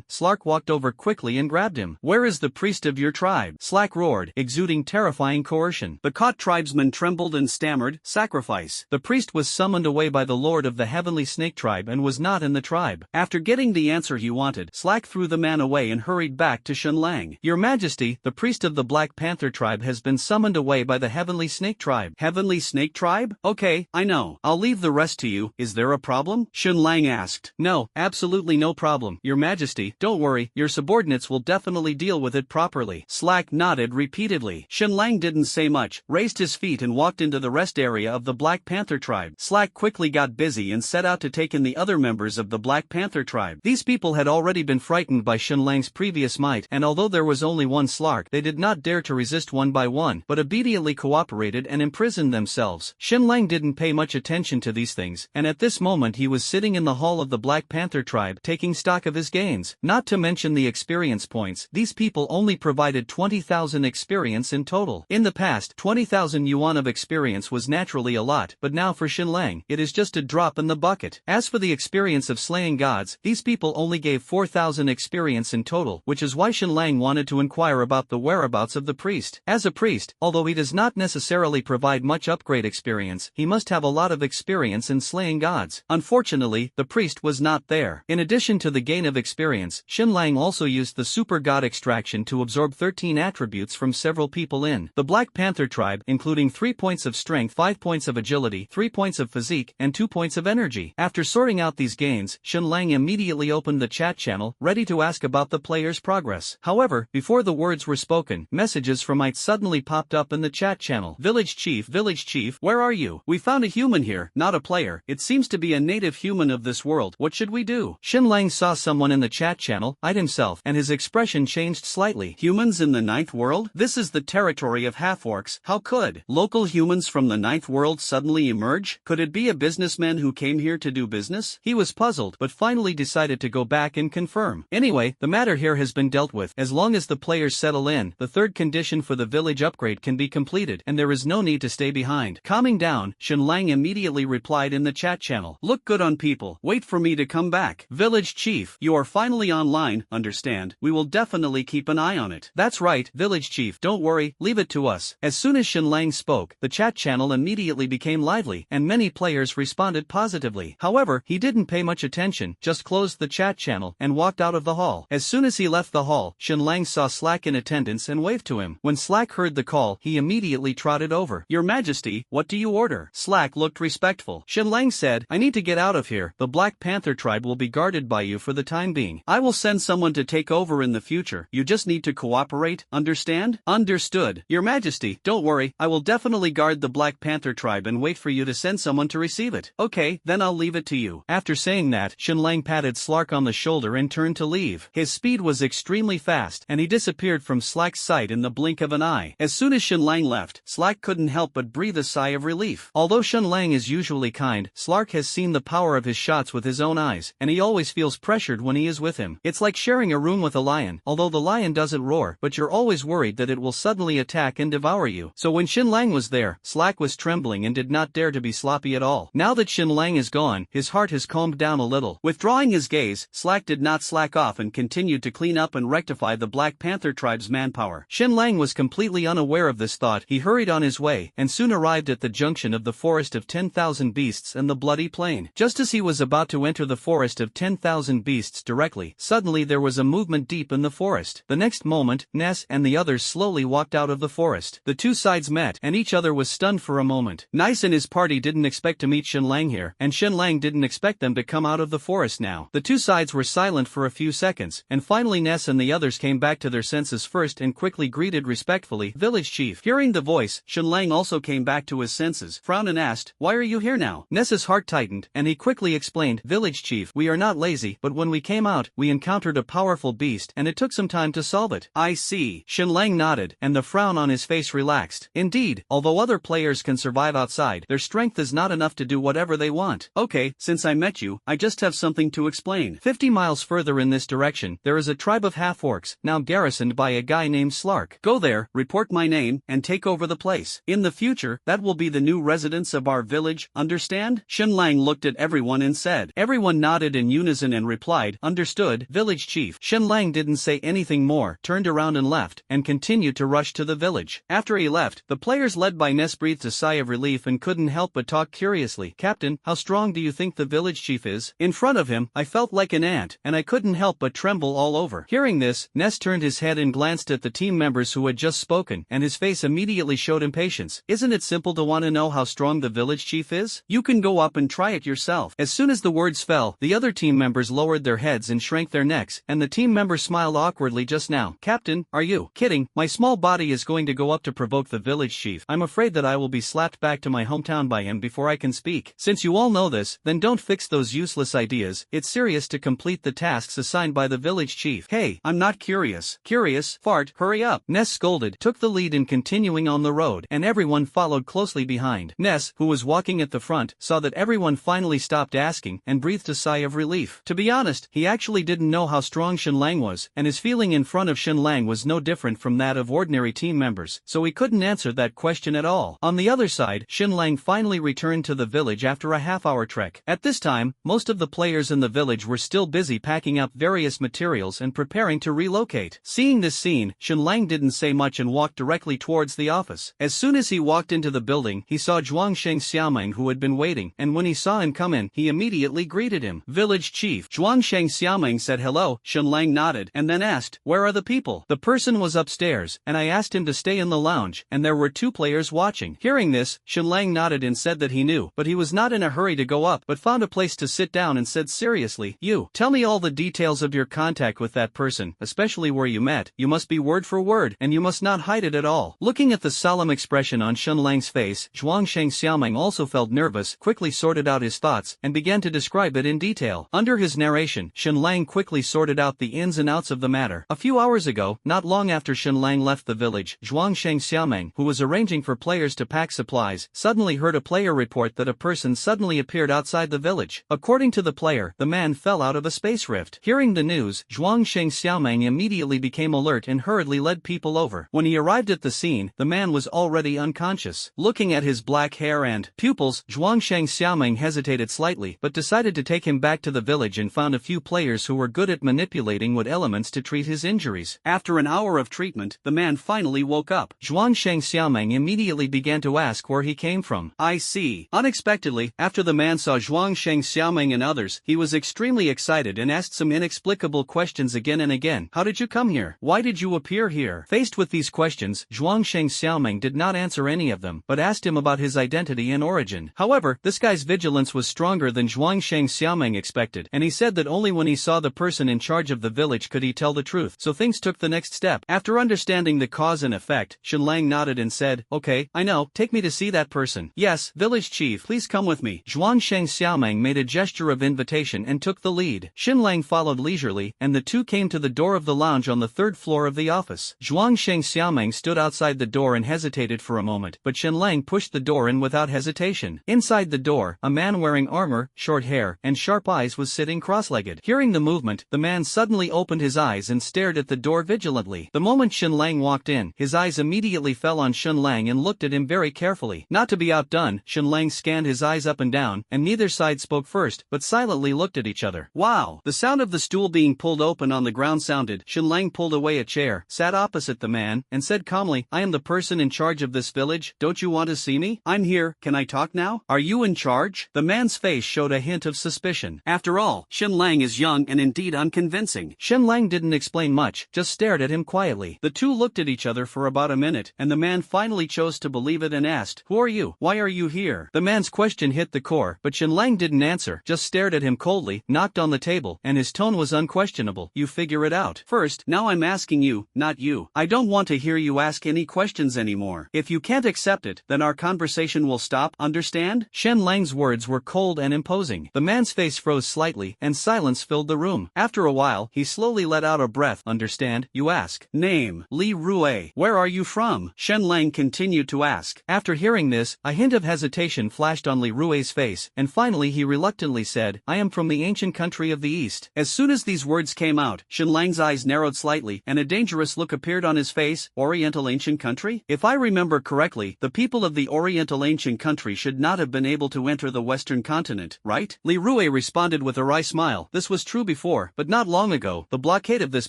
Slark walked over quickly and grabbed him. Where is the priest of your tribe? Slack roared, exuding terrifying coercion. The caught tribesman trembled and stammered, sacrifice. The priest was summoned away by the lord of the heavenly snake tribe and was not in the tribe. After getting the answer he wanted, Slack threw the man away and hurried back to Shen Lang. Your Majesty, the priest of the Black Panther tribe has been summoned away by the heavenly snake tribe. Heavenly snake tribe? Okay, I know. I'll leave the rest to you. Is there a problem? Shen Lang asked. No, absolutely no problem, Your Majesty. Don't worry, your subordinates will definitely deal with it properly. Slack nodded repeatedly. Shen Lang didn't say much, raised his feet and walked into the rest area of the Black Panther tribe. Slack quickly got busy and set out to take in the other members of the Black Panther tribe. These people had already been frightened by Shen Lang's previous might, and although there was only one Slark, they did not dare to resist one by one, but obediently cooperated and imprisoned themselves. Shen Lang didn't pay much attention to these things, and at this moment he was sitting in the hall of the Black Panther tribe, taking stock of his gains. Not to mention the experience points, these people only provided 20,000 experience in total. In the past, 20,000 yuan of experience was naturally a lot, but now for Shen Lang, it is just a drop in the bucket. As for the experience of slaying gods, these people only gave 4,000 experience in total, which is why Shen Lang wanted to inquire about the whereabouts of the priest. As a priest, although he does not necessarily provide much upgrade experience, he must have a lot of experience in slaying gods. Unfortunately, the priest was not there. In addition to the gain of experience, Shen Lang also used the super god extraction to absorb 13 attributes from several people in the Black Panther tribe, including 3 points of strength, 5 points of agility, 3 points of physique, and 2 points of energy. After sorting out these gains, Shen Lang immediately opened the chat channel, ready to ask about the player's progress. However, before the words were spoken, messages from it suddenly popped up in the chat channel. Village Chief, where are you? We found a human here, not a player. It seems to be a native human of this world. What should we do? Shen Lang saw someone in the chat channel, himself, and his expression changed slightly. Humans in the ninth world? This is the territory of half-orcs. How could local humans from the ninth world suddenly emerge? Could it be a businessman who came here to do business? He was puzzled, but finally decided to go back and confirm. Anyway, the matter here has been dealt with. As long as the players settle in, the third condition for the village upgrade can be completed, and there is no need to stay behind. Calming down, Shen Lang immediately replied in the chat channel. Look good on people. Wait for me to come back. Village Chief, you are finally online, understand? We will definitely keep an eye on it. That's right, Village Chief, don't worry, leave it to us. As soon as Shen Lang spoke, the chat channel immediately became lively, and many players responded positively. However, he didn't pay much attention, just closed the chat channel and walked out of the hall. As soon as he left the hall, Shen Lang saw Slack in attendance and waved to him. When Slack heard the call, he immediately trotted over. Your Majesty, what do you order? Slack looked respectful. Shen Lang said, I need to get out of here. The Black Panther tribe will be guarded by you for the time being. I will send someone to take over in the future. You just need to cooperate, understand? Understood. Your Majesty, don't worry, I will definitely guard the Black Panther tribe and wait for you to send someone to receive it. Okay, then I'll leave it to you. After saying that, Shen Lang patted Slark on the shoulder and turned to leave. His speed was extremely fast, and he disappeared from Slack's sight in the blink of an eye. As soon as Shen Lang left, Slack couldn't help but breathe a sigh of relief. Although Shen Lang is usually kind, Slark has seen the power of his shots with his own eyes, and he always feels pressured when he is with him. It's like sharing a room with a lion, although the lion doesn't roar, but you're always worried that it will suddenly attack and devour you. So when Shen Lang was there, Slack was trembling and did not dare to be sloppy at all. Now that Shen Lang is gone, his heart has calmed down a little. Withdrawing his gaze, Slack did not slack off and continued to clean up and rectify the Black Panther tribe's manpower. Shen Lang was completely unaware of this thought. He hurried on his way, and soon arrived at the junction of the Forest of 10,000 Beasts and the Bloody Plain. Just as he was about to enter the Forest of 10,000 Beasts directly, suddenly there was a movement deep in the forest. The next moment, Ness and the others slowly walked out of the forest. The two sides met, and each other was stunned for a moment. Nice and his party didn't expect to meet Shen Lang here, and Shen Lang didn't expect them to come out of the forest now. The two sides were silent for a few seconds, and finally Ness and the others came back to their senses first and quickly greeted respectfully, Village Chief. Hearing the voice, Shen Lang also came back to to his senses, frowned and asked, "Why are you here now?" Ness's heart tightened, and he quickly explained, "Village chief, we are not lazy, but when we came out, we encountered a powerful beast and it took some time to solve it." "I see." Shenlang nodded, and the frown on his face relaxed. Indeed, although other players can survive outside, their strength is not enough to do whatever they want. "Okay, since I met you, I just have something to explain. 50 miles further in this direction, there is a tribe of half-orcs, now garrisoned by a guy named Slark. Go there, report my name, and take over the place. In the future, that will be the new residents of our village, understand?" Shenlang looked at everyone and said. Everyone nodded in unison and replied, "Understood, village chief." Shenlang didn't say anything more, turned around and left, and continued to rush to the village. After he left, the players led by Ness breathed a sigh of relief and couldn't help but talk curiously. "Captain, how strong do you think the village chief is?" In front of him, I felt like an ant, and I couldn't help but tremble all over. Hearing this, Ness turned his head and glanced at the team members who had just spoken, and his face immediately showed impatience. "Isn't it simple to want to know how strong the village chief is? You can go up and try it yourself." As soon as the words fell, the other team members lowered their heads and shrank their necks, and the team member smiled awkwardly just now. "Captain, are you kidding? My small body is going to go up to provoke the village chief. I'm afraid that I will be slapped back to my hometown by him before I can speak." "Since you all know this, then don't fix those useless ideas. It's serious to complete the tasks assigned by the village chief." "Hey, I'm not curious." "Curious? Fart, hurry up." Ness scolded, took the lead in continuing on the road, and everyone followed closely behind. Ness, who was walking at the front, saw that everyone finally stopped asking, and breathed a sigh of relief. To be honest, he actually didn't know how strong Shenlang was, and his feeling in front of Shenlang was no different from that of ordinary team members, so he couldn't answer that question at all. On the other side, Shenlang finally returned to the village after a half-hour trek. At this time, most of the players in the village were still busy packing up various materials and preparing to relocate. Seeing this scene, Shenlang didn't say much and walked directly towards the office. As soon as he walked into the building, he saw Zhuangsheng Xiaomeng, who had been waiting, and when he saw him come in, he immediately greeted him. "Village chief." Zhuangsheng Xiaomeng said hello. Shenlang nodded, and then asked, "Where are the people?" "The person was upstairs, and I asked him to stay in the lounge, and there were 2 players watching." Hearing this, Shenlang nodded and said that he knew, but he was not in a hurry to go up, but found a place to sit down and said seriously, "You, tell me all the details of your contact with that person, especially where you met. You must be word for word, and you must not hide it at all." Looking at the solemn expression on Shenlang's face, Zhuangsheng Xiaomeng also felt nervous, quickly sorted out his thoughts, and began to describe it in detail. Under his narration, Shenlang quickly sorted out the ins and outs of the matter. A few hours ago, not long after Shenlang left the village, Zhuangsheng Xiaomeng, who was arranging for players to pack supplies, suddenly heard a player report that a person suddenly appeared outside the village. According to the player, the man fell out of a space rift. Hearing the news, Zhuangsheng Xiaomeng immediately became alert and hurriedly led people over. When he arrived at the scene, the man was already unconscious. Looking at his black hair and pupils, Zhuangsheng Xiaomeng hesitated slightly, but decided to take him back to the village and found a few players who were good at manipulating wood elements to treat his injuries. After an hour of treatment, the man finally woke up. Zhuangsheng Xiaomeng immediately began to ask where he came from. "I see." Unexpectedly, after the man saw Zhuangsheng Xiaomeng and others, he was extremely excited and asked some inexplicable questions again and again. "How did you come here? Why did you appear here?" Faced with these questions, Zhuangsheng Xiaomeng did not answer any of them, but asked him about his identity and origin. However, this guy's vigilance was stronger than Zhuangsheng Xiaomeng expected, and he said that only when he saw the person in charge of the village could he tell the truth, so things took the next step. After understanding the cause and effect, Shenlang nodded and said, "Okay, I know, take me to see that person." "Yes, village chief, please come with me." Zhuangsheng Xiaomeng made a gesture of invitation and took the lead. Shenlang followed leisurely, and the 2 came to the door of the lounge on the 3rd floor of the office. Zhuangsheng Xiaomeng stood outside the door and hesitated for a moment, but Shenlang pushed the door in without hesitation. Inside the door, a man wearing armor, short hair, and sharp eyes was sitting cross-legged. Hearing the movement, the man suddenly opened his eyes and stared at the door vigilantly. The moment Shenlang walked in, his eyes immediately fell on Shenlang and looked at him very carefully. Not to be outdone, Shenlang scanned his eyes up and down, and neither side spoke first, but silently looked at each other. "Wow!" The sound of the stool being pulled open on the ground sounded. Shenlang pulled away a chair, sat opposite the man, and said calmly, "I am the person in charge of this village. Don't you want to see me? I'm here. Can I talk now? Are you in charge?" The man's face showed a hint of suspicion. After all, Shenlang is young and indeed unconvincing. Shenlang didn't explain much, just stared at him quietly. The 2 looked at each other for about a minute, and the man finally chose to believe it and asked, "Who are you? Why are you here?" The man's question hit the core, but Shenlang didn't answer, just stared at him coldly, knocked on the table, and his tone was unquestionable. "You figure it out. First, now I'm asking you, not you. I don't want to hear you ask any questions anymore. If you can't accept it, it, then our conversation will stop, understand? Shen Lang's words were cold and imposing. The man's face froze slightly, and silence filled the room. After a while, he slowly let out a breath. Understand, you ask? Name, Li Rue. Where are you from? Shen Lang continued to ask. After hearing this, a hint of hesitation flashed on Li Rue's face, and finally he reluctantly said, I am from the ancient country of the East. As soon as these words came out, Shen Lang's eyes narrowed slightly, and a dangerous look appeared on his face. Oriental ancient country? If I remember correctly, the people of the Oriental ancient country should not have been able to enter the Western continent, right? Li Rue responded with a wry smile. This was true before, but not long ago. The blockade of this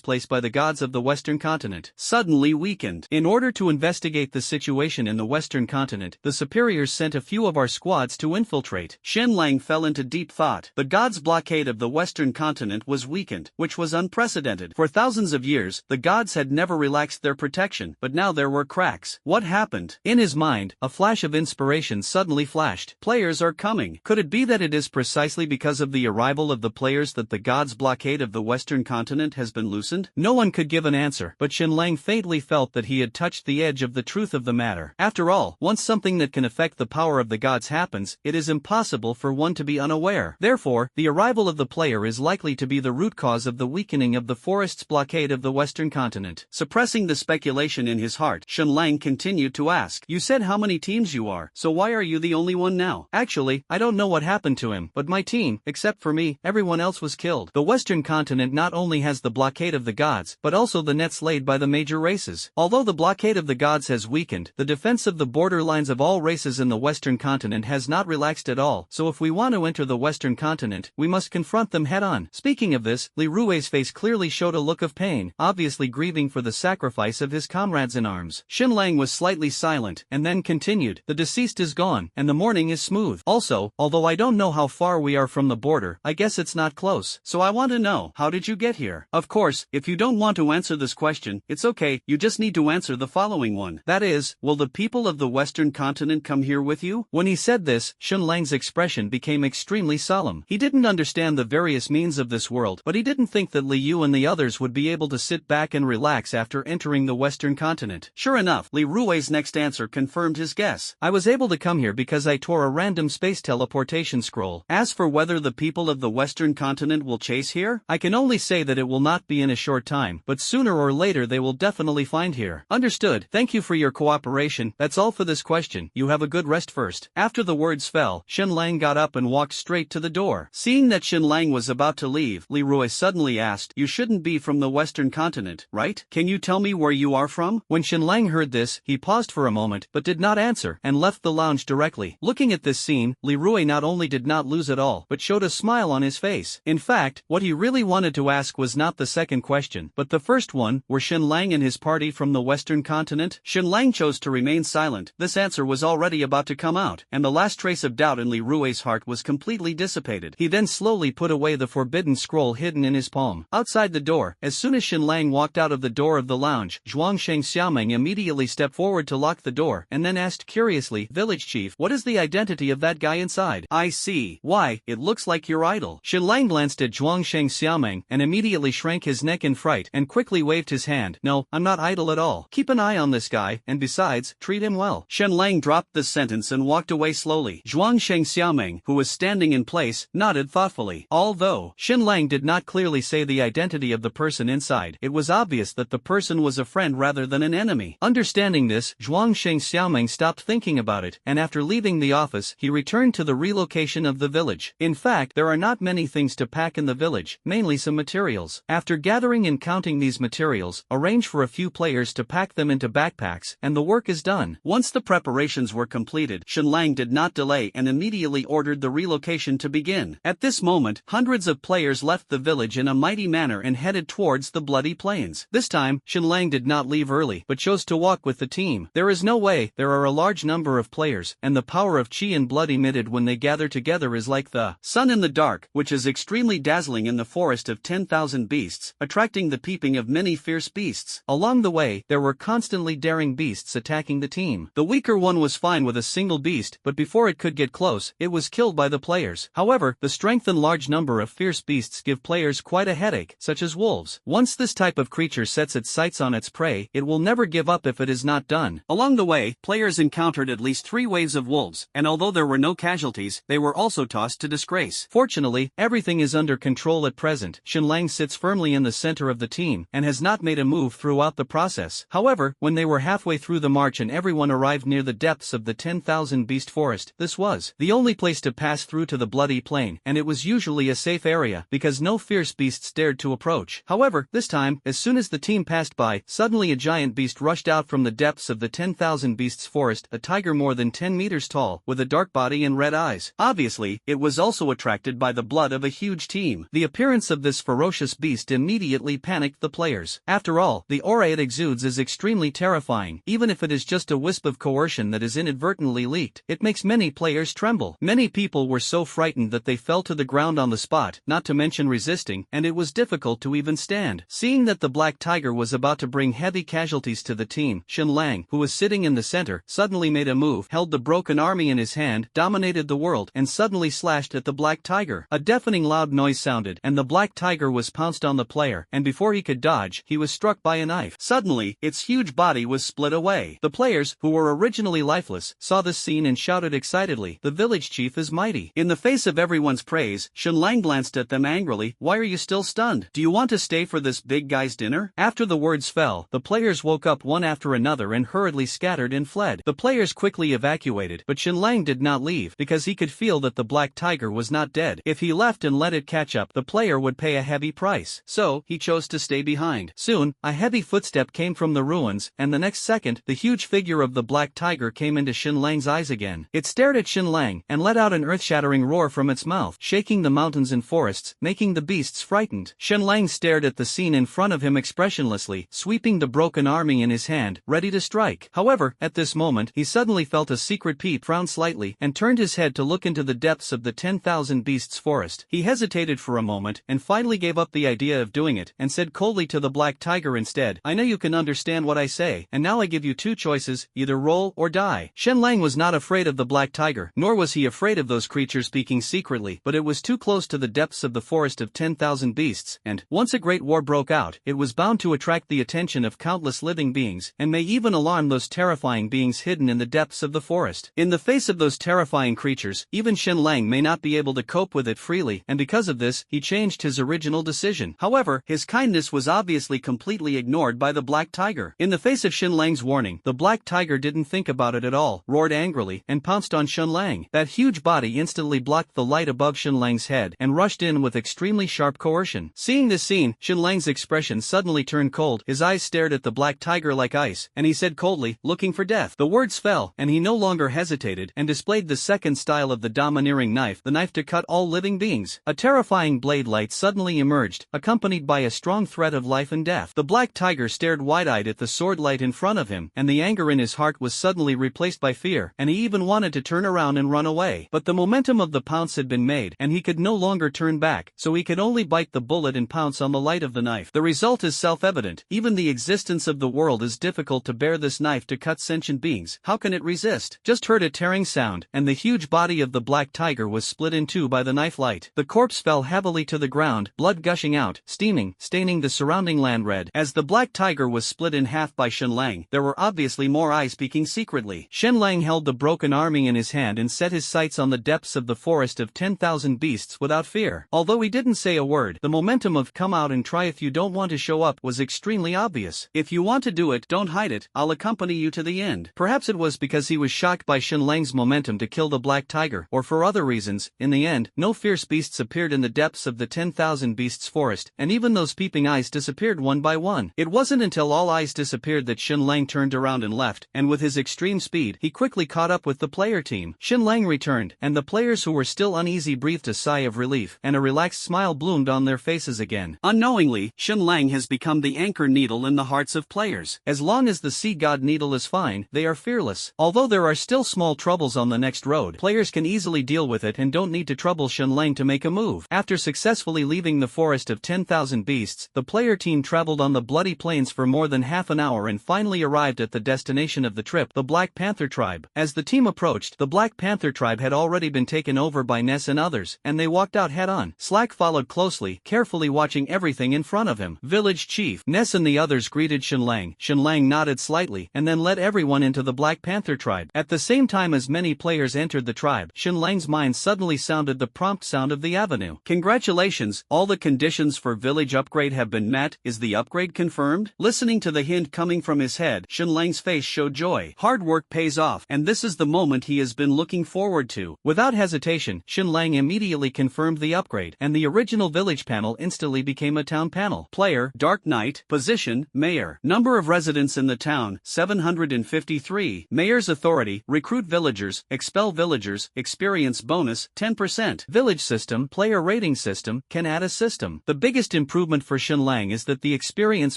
place by the gods of the Western continent suddenly weakened. In order to investigate the situation in the Western continent, the superiors sent a few of our squads to infiltrate. Shen Lang fell into deep thought. The gods' blockade of the Western continent was weakened, which was unprecedented. For thousands of years, the gods had never relaxed their protection, but now there were cracks. What happened? In his mind, a flash of inspiration suddenly flashed. Players are coming. Could it be that it is precisely because of the arrival of the players that the gods' blockade of the Western continent has been loosened? No one could give an answer, but Shen Lang faintly felt that he had touched the edge of the truth of the matter. After all, once something that can affect the power of the gods happens, it is impossible for one to be unaware. Therefore, the arrival of the player is likely to be the root cause of the weakening of the forest's blockade of the Western continent. Suppressing the speculation in his heart, Shen Lang continued to ask, you said how many teams you are, so why are you the only one now? Actually, I don't know what happened to him, but my team, except for me, everyone else was killed. The Western continent not only has the blockade of the gods, but also the nets laid by the major races. Although the blockade of the gods has weakened, the defense of the borderlines of all races in the Western continent has not relaxed at all, so if we want to enter the Western continent, we must confront them head-on. Speaking of this, Li Rue's face clearly showed a look of pain, obviously grieving for the sacrifice of his comrades in arms. Shen Lang was slightly silent, and then continued, the deceased is gone, and the morning is smooth. Also, although I don't know how far we are from the border, I guess it's not close. So I want to know, how did you get here? Of course, if you don't want to answer this question, it's okay, you just need to answer the following one. That is, will the people of the Western continent come here with you? When he said this, Shen Lang's expression became extremely solemn. He didn't understand the various means of this world, but he didn't think that Li Yu and the others would be able to sit back and relax after entering the Western continent. Sure enough, Li Rue's next answer confirmed his guess. I was able to come here because I tore a random space teleportation scroll. As for whether the people of the Western continent will chase here, I can only say that it will not be in a short time, but sooner or later they will definitely find here. Understood. Thank you for your cooperation. That's all for this question. You have a good rest first. After the words fell, Shen Lang got up and walked straight to the door. Seeing that Shen Lang was about to leave, Li Rue suddenly asked, you shouldn't be from the Western continent, right? Can you tell me where you are from? When Shen Lang heard this, he paused for a moment, but did not answer, and left the lounge directly. Looking at this scene, Li Rue not only did not lose at all, but showed a smile on his face. In fact, what he really wanted to ask was not the second question, but the first one, were Shen Lang and his party from the Western continent? Shen Lang chose to remain silent. This answer was already about to come out, and the last trace of doubt in Li Rue's heart was completely dissipated. He then slowly put away the forbidden scroll hidden in his palm. Outside the door, as soon as Shen Lang walked out of the door of the lounge, Zhuangsheng Xiaoming immediately stepped forward to lock the door, and then asked curiously, Village Chief, what is the identity of that guy inside? I see. Why, it looks like your idol. Shen Lang glanced at Zhuangsheng Xiaoming, and immediately shrank his neck in fright, and quickly waved his hand. No, I'm not idle at all. Keep an eye on this guy, and besides, treat him well. Shen Lang dropped this sentence and walked away slowly. Zhuangsheng Xiaoming, who was standing in place, nodded thoughtfully. Although Shen Lang did not clearly say the identity of the person inside, it was obvious that the person was a friend rather than an enemy. Understanding this, Zhuangsheng Xiaoming stopped thinking about it, and after leaving the office, he returned to the relocation of the village. In fact, there are not many things to pack in the village, mainly some materials. After gathering and counting these materials, arrange for a few players to pack them into backpacks, and the work is done. Once the preparations were completed, Shen Lang did not delay and immediately ordered the relocation to begin. At this moment, hundreds of players left the village in a mighty manner and headed towards the bloody plains. This time, Shen Lang did not leave early, but chose to walk with the team. There is no way, there are a large number of players, and the power of chi and blood emitted when they gather together is like the sun in the dark, which is extremely dazzling in the forest of 10,000 beasts, attracting the peeping of many fierce beasts. Along the way, there were constantly daring beasts attacking the team. The weaker one was fine with a single beast, but before it could get close, it was killed by the players. However, the strength and large number of fierce beasts give players quite a headache, such as wolves. Once this type of creature sets its sights on its prey, it will never give up if it is not done. Along the way, players players encountered at least 3 waves of wolves, and although there were no casualties, they were also tossed to disgrace. Fortunately, everything is under control at present. Xinlang sits firmly in the center of the team, and has not made a move throughout the process. However, when they were halfway through the march and everyone arrived near the depths of the 10,000 beast forest, this was the only place to pass through to the bloody plain, and it was usually a safe area, because no fierce beasts dared to approach. However, this time, as soon as the team passed by, suddenly a giant beast rushed out from the depths of the 10,000 beasts forest, a tiger more than 10 meters tall, with a dark body and red eyes. Obviously, it was also attracted by the blood of a huge team. The appearance of this ferocious beast immediately panicked the players. After all, the aura it exudes is extremely terrifying. Even if it is just a wisp of coercion that is inadvertently leaked, it makes many players tremble. Many people were so frightened that they fell to the ground on the spot, not to mention resisting, and it was difficult to even stand. Seeing that the black tiger was about to bring heavy casualties to the team, Xinlang, who was sitting in the center, suddenly made a move, held the broken army in his hand, dominated the world, and suddenly slashed at the black tiger. A deafening loud noise sounded, and the black tiger was pounced on the player, and before he could dodge, he was struck by a knife. Suddenly, its huge body was split away. The players, who were originally lifeless, saw this scene and shouted excitedly, "The village chief is mighty." In the face of everyone's praise, Xinlang glanced at them angrily. "Why are you still stunned? Do you want to stay for this big guy's dinner?" After the words fell, the players woke up one after another and hurriedly scattered and fled. The players quickly evacuated, but Xinlang did not leave, because he could feel that the black tiger was not dead. If he left and let it catch up, the player would pay a heavy price. So, he chose to stay behind. Soon, a heavy footstep came from the ruins, and the next second, the huge figure of the black tiger came into Xinlang's eyes again. It stared at Xinlang, and let out an earth-shattering roar from its mouth, shaking the mountains and forests, making the beasts frightened. Xinlang stared at the scene in front of him expressionlessly, sweeping the broken army in his hand, ready to strike. However, at this moment, he suddenly felt a secret peep, frowned slightly, and turned his head to look into the depths of the 10,000 beasts forest. He hesitated for a moment, and finally gave up the idea of doing it, and said coldly to the black tiger instead, "I know you can understand what I say, and now I give you 2 choices, either roll or die." Xinlang was not afraid of the black tiger, nor was he afraid of those creatures speaking secretly, but it was too close to the depths of the forest of 10,000 beasts, and, once a great war broke out, it was bound to attract the attention of countless living beings, and may even alarm those terrifying beings hidden in the depths of the forest. In the face of those terrifying creatures, even Xinlang may not be able to cope with it freely, and because of this, he changed his original decision. However, his kindness was obviously completely ignored by the black tiger. In the face of Xinlang's warning, the black tiger didn't think about it at all, roared angrily, and pounced on Xinlang. That huge body instantly blocked the light above Xinlang's head, and rushed in with extremely sharp coercion. Seeing this scene, Xinlang's expression suddenly turned cold, his eyes stared at the black tiger like ice, and he said coldly, "Looking for death." The words fell, and he no longer hesitated, and displayed the second style of the domineering knife, the knife to cut all living beings. A terrifying blade light suddenly emerged, accompanied by a strong threat of life and death. The black tiger stared wide-eyed at the sword light in front of him, and the anger in his heart was suddenly replaced by fear, and he even wanted to turn around and run away. But the momentum of the pounce had been made, and he could no longer turn back, so he could only bite the bullet and pounce on the light of the knife. The result is self-evident. Even the existence of the world is difficult to bear this knife to cut sentient beings. How can it resist? Just heard a tearing sound, and the huge body of the black tiger was split in two by the knife light. The corpse fell heavily to the ground, blood gushing out, steaming, staining the surrounding land red. As the black tiger was split in half by Xinlang, there were obviously more eyes speaking secretly. Xinlang held the broken army in his hand and set his sights on the depths of the forest of 10,000 beasts without fear. Although he didn't say a word, the momentum of "come out and try if you don't want to show up" was extremely obvious. "If you want to do it, don't hide it, I'll accompany you to the end." Perhaps it was because he was shocked by Xinlang's momentum to kill the black tiger, or for other reasons. In the end, no fierce beasts appeared in the depths of the 10,000 beasts forest, and even those peeping eyes disappeared one by one. It wasn't until all eyes disappeared that Xinlang turned around and left, and with his extreme speed, he quickly caught up with the player team. Xinlang returned, and the players who were still uneasy breathed a sigh of relief, and a relaxed smile bloomed on their faces again. Unknowingly, Xinlang has become the anchor needle in the hearts of players. As long as the sea god needle is fine, they are fearless. Although there are still small troubles on the next road, players can easily deal with it and don't need to trouble Xinlang to make a move. After successfully leaving the forest of 10,000 beasts, the player team traveled on the bloody plains for more than half an hour and finally arrived at the destination of the trip, the Black Panther tribe. As the team approached, the Black Panther tribe had already been taken over by Ness and others, and they walked out head-on. Slack followed closely, carefully watching everything in front of him. Village Chief Ness and the others greeted Xinlang. Xinlang nodded slightly, and then led everyone into the Black Panther tribe. At the same time as many players entered the tribe, Shenlang's mind suddenly sounded the prompt sound of the avenue. Congratulations, all the conditions for village upgrade have been met. Is the upgrade confirmed? Listening to the hint coming from his head, Shenlang's face showed joy. Hard work pays off, and this is the moment he has been looking forward to. Without hesitation, Shenlang immediately confirmed the upgrade, and the original village panel instantly became a town panel. Player, Dark Knight. Position, Mayor. Number of residents in the town, 753. Mayor's authority, recruit villagers, expel villagers, experience bonus, 10%. Village system, player rating system, can add a system. The biggest improvement for Shenlang is that the experience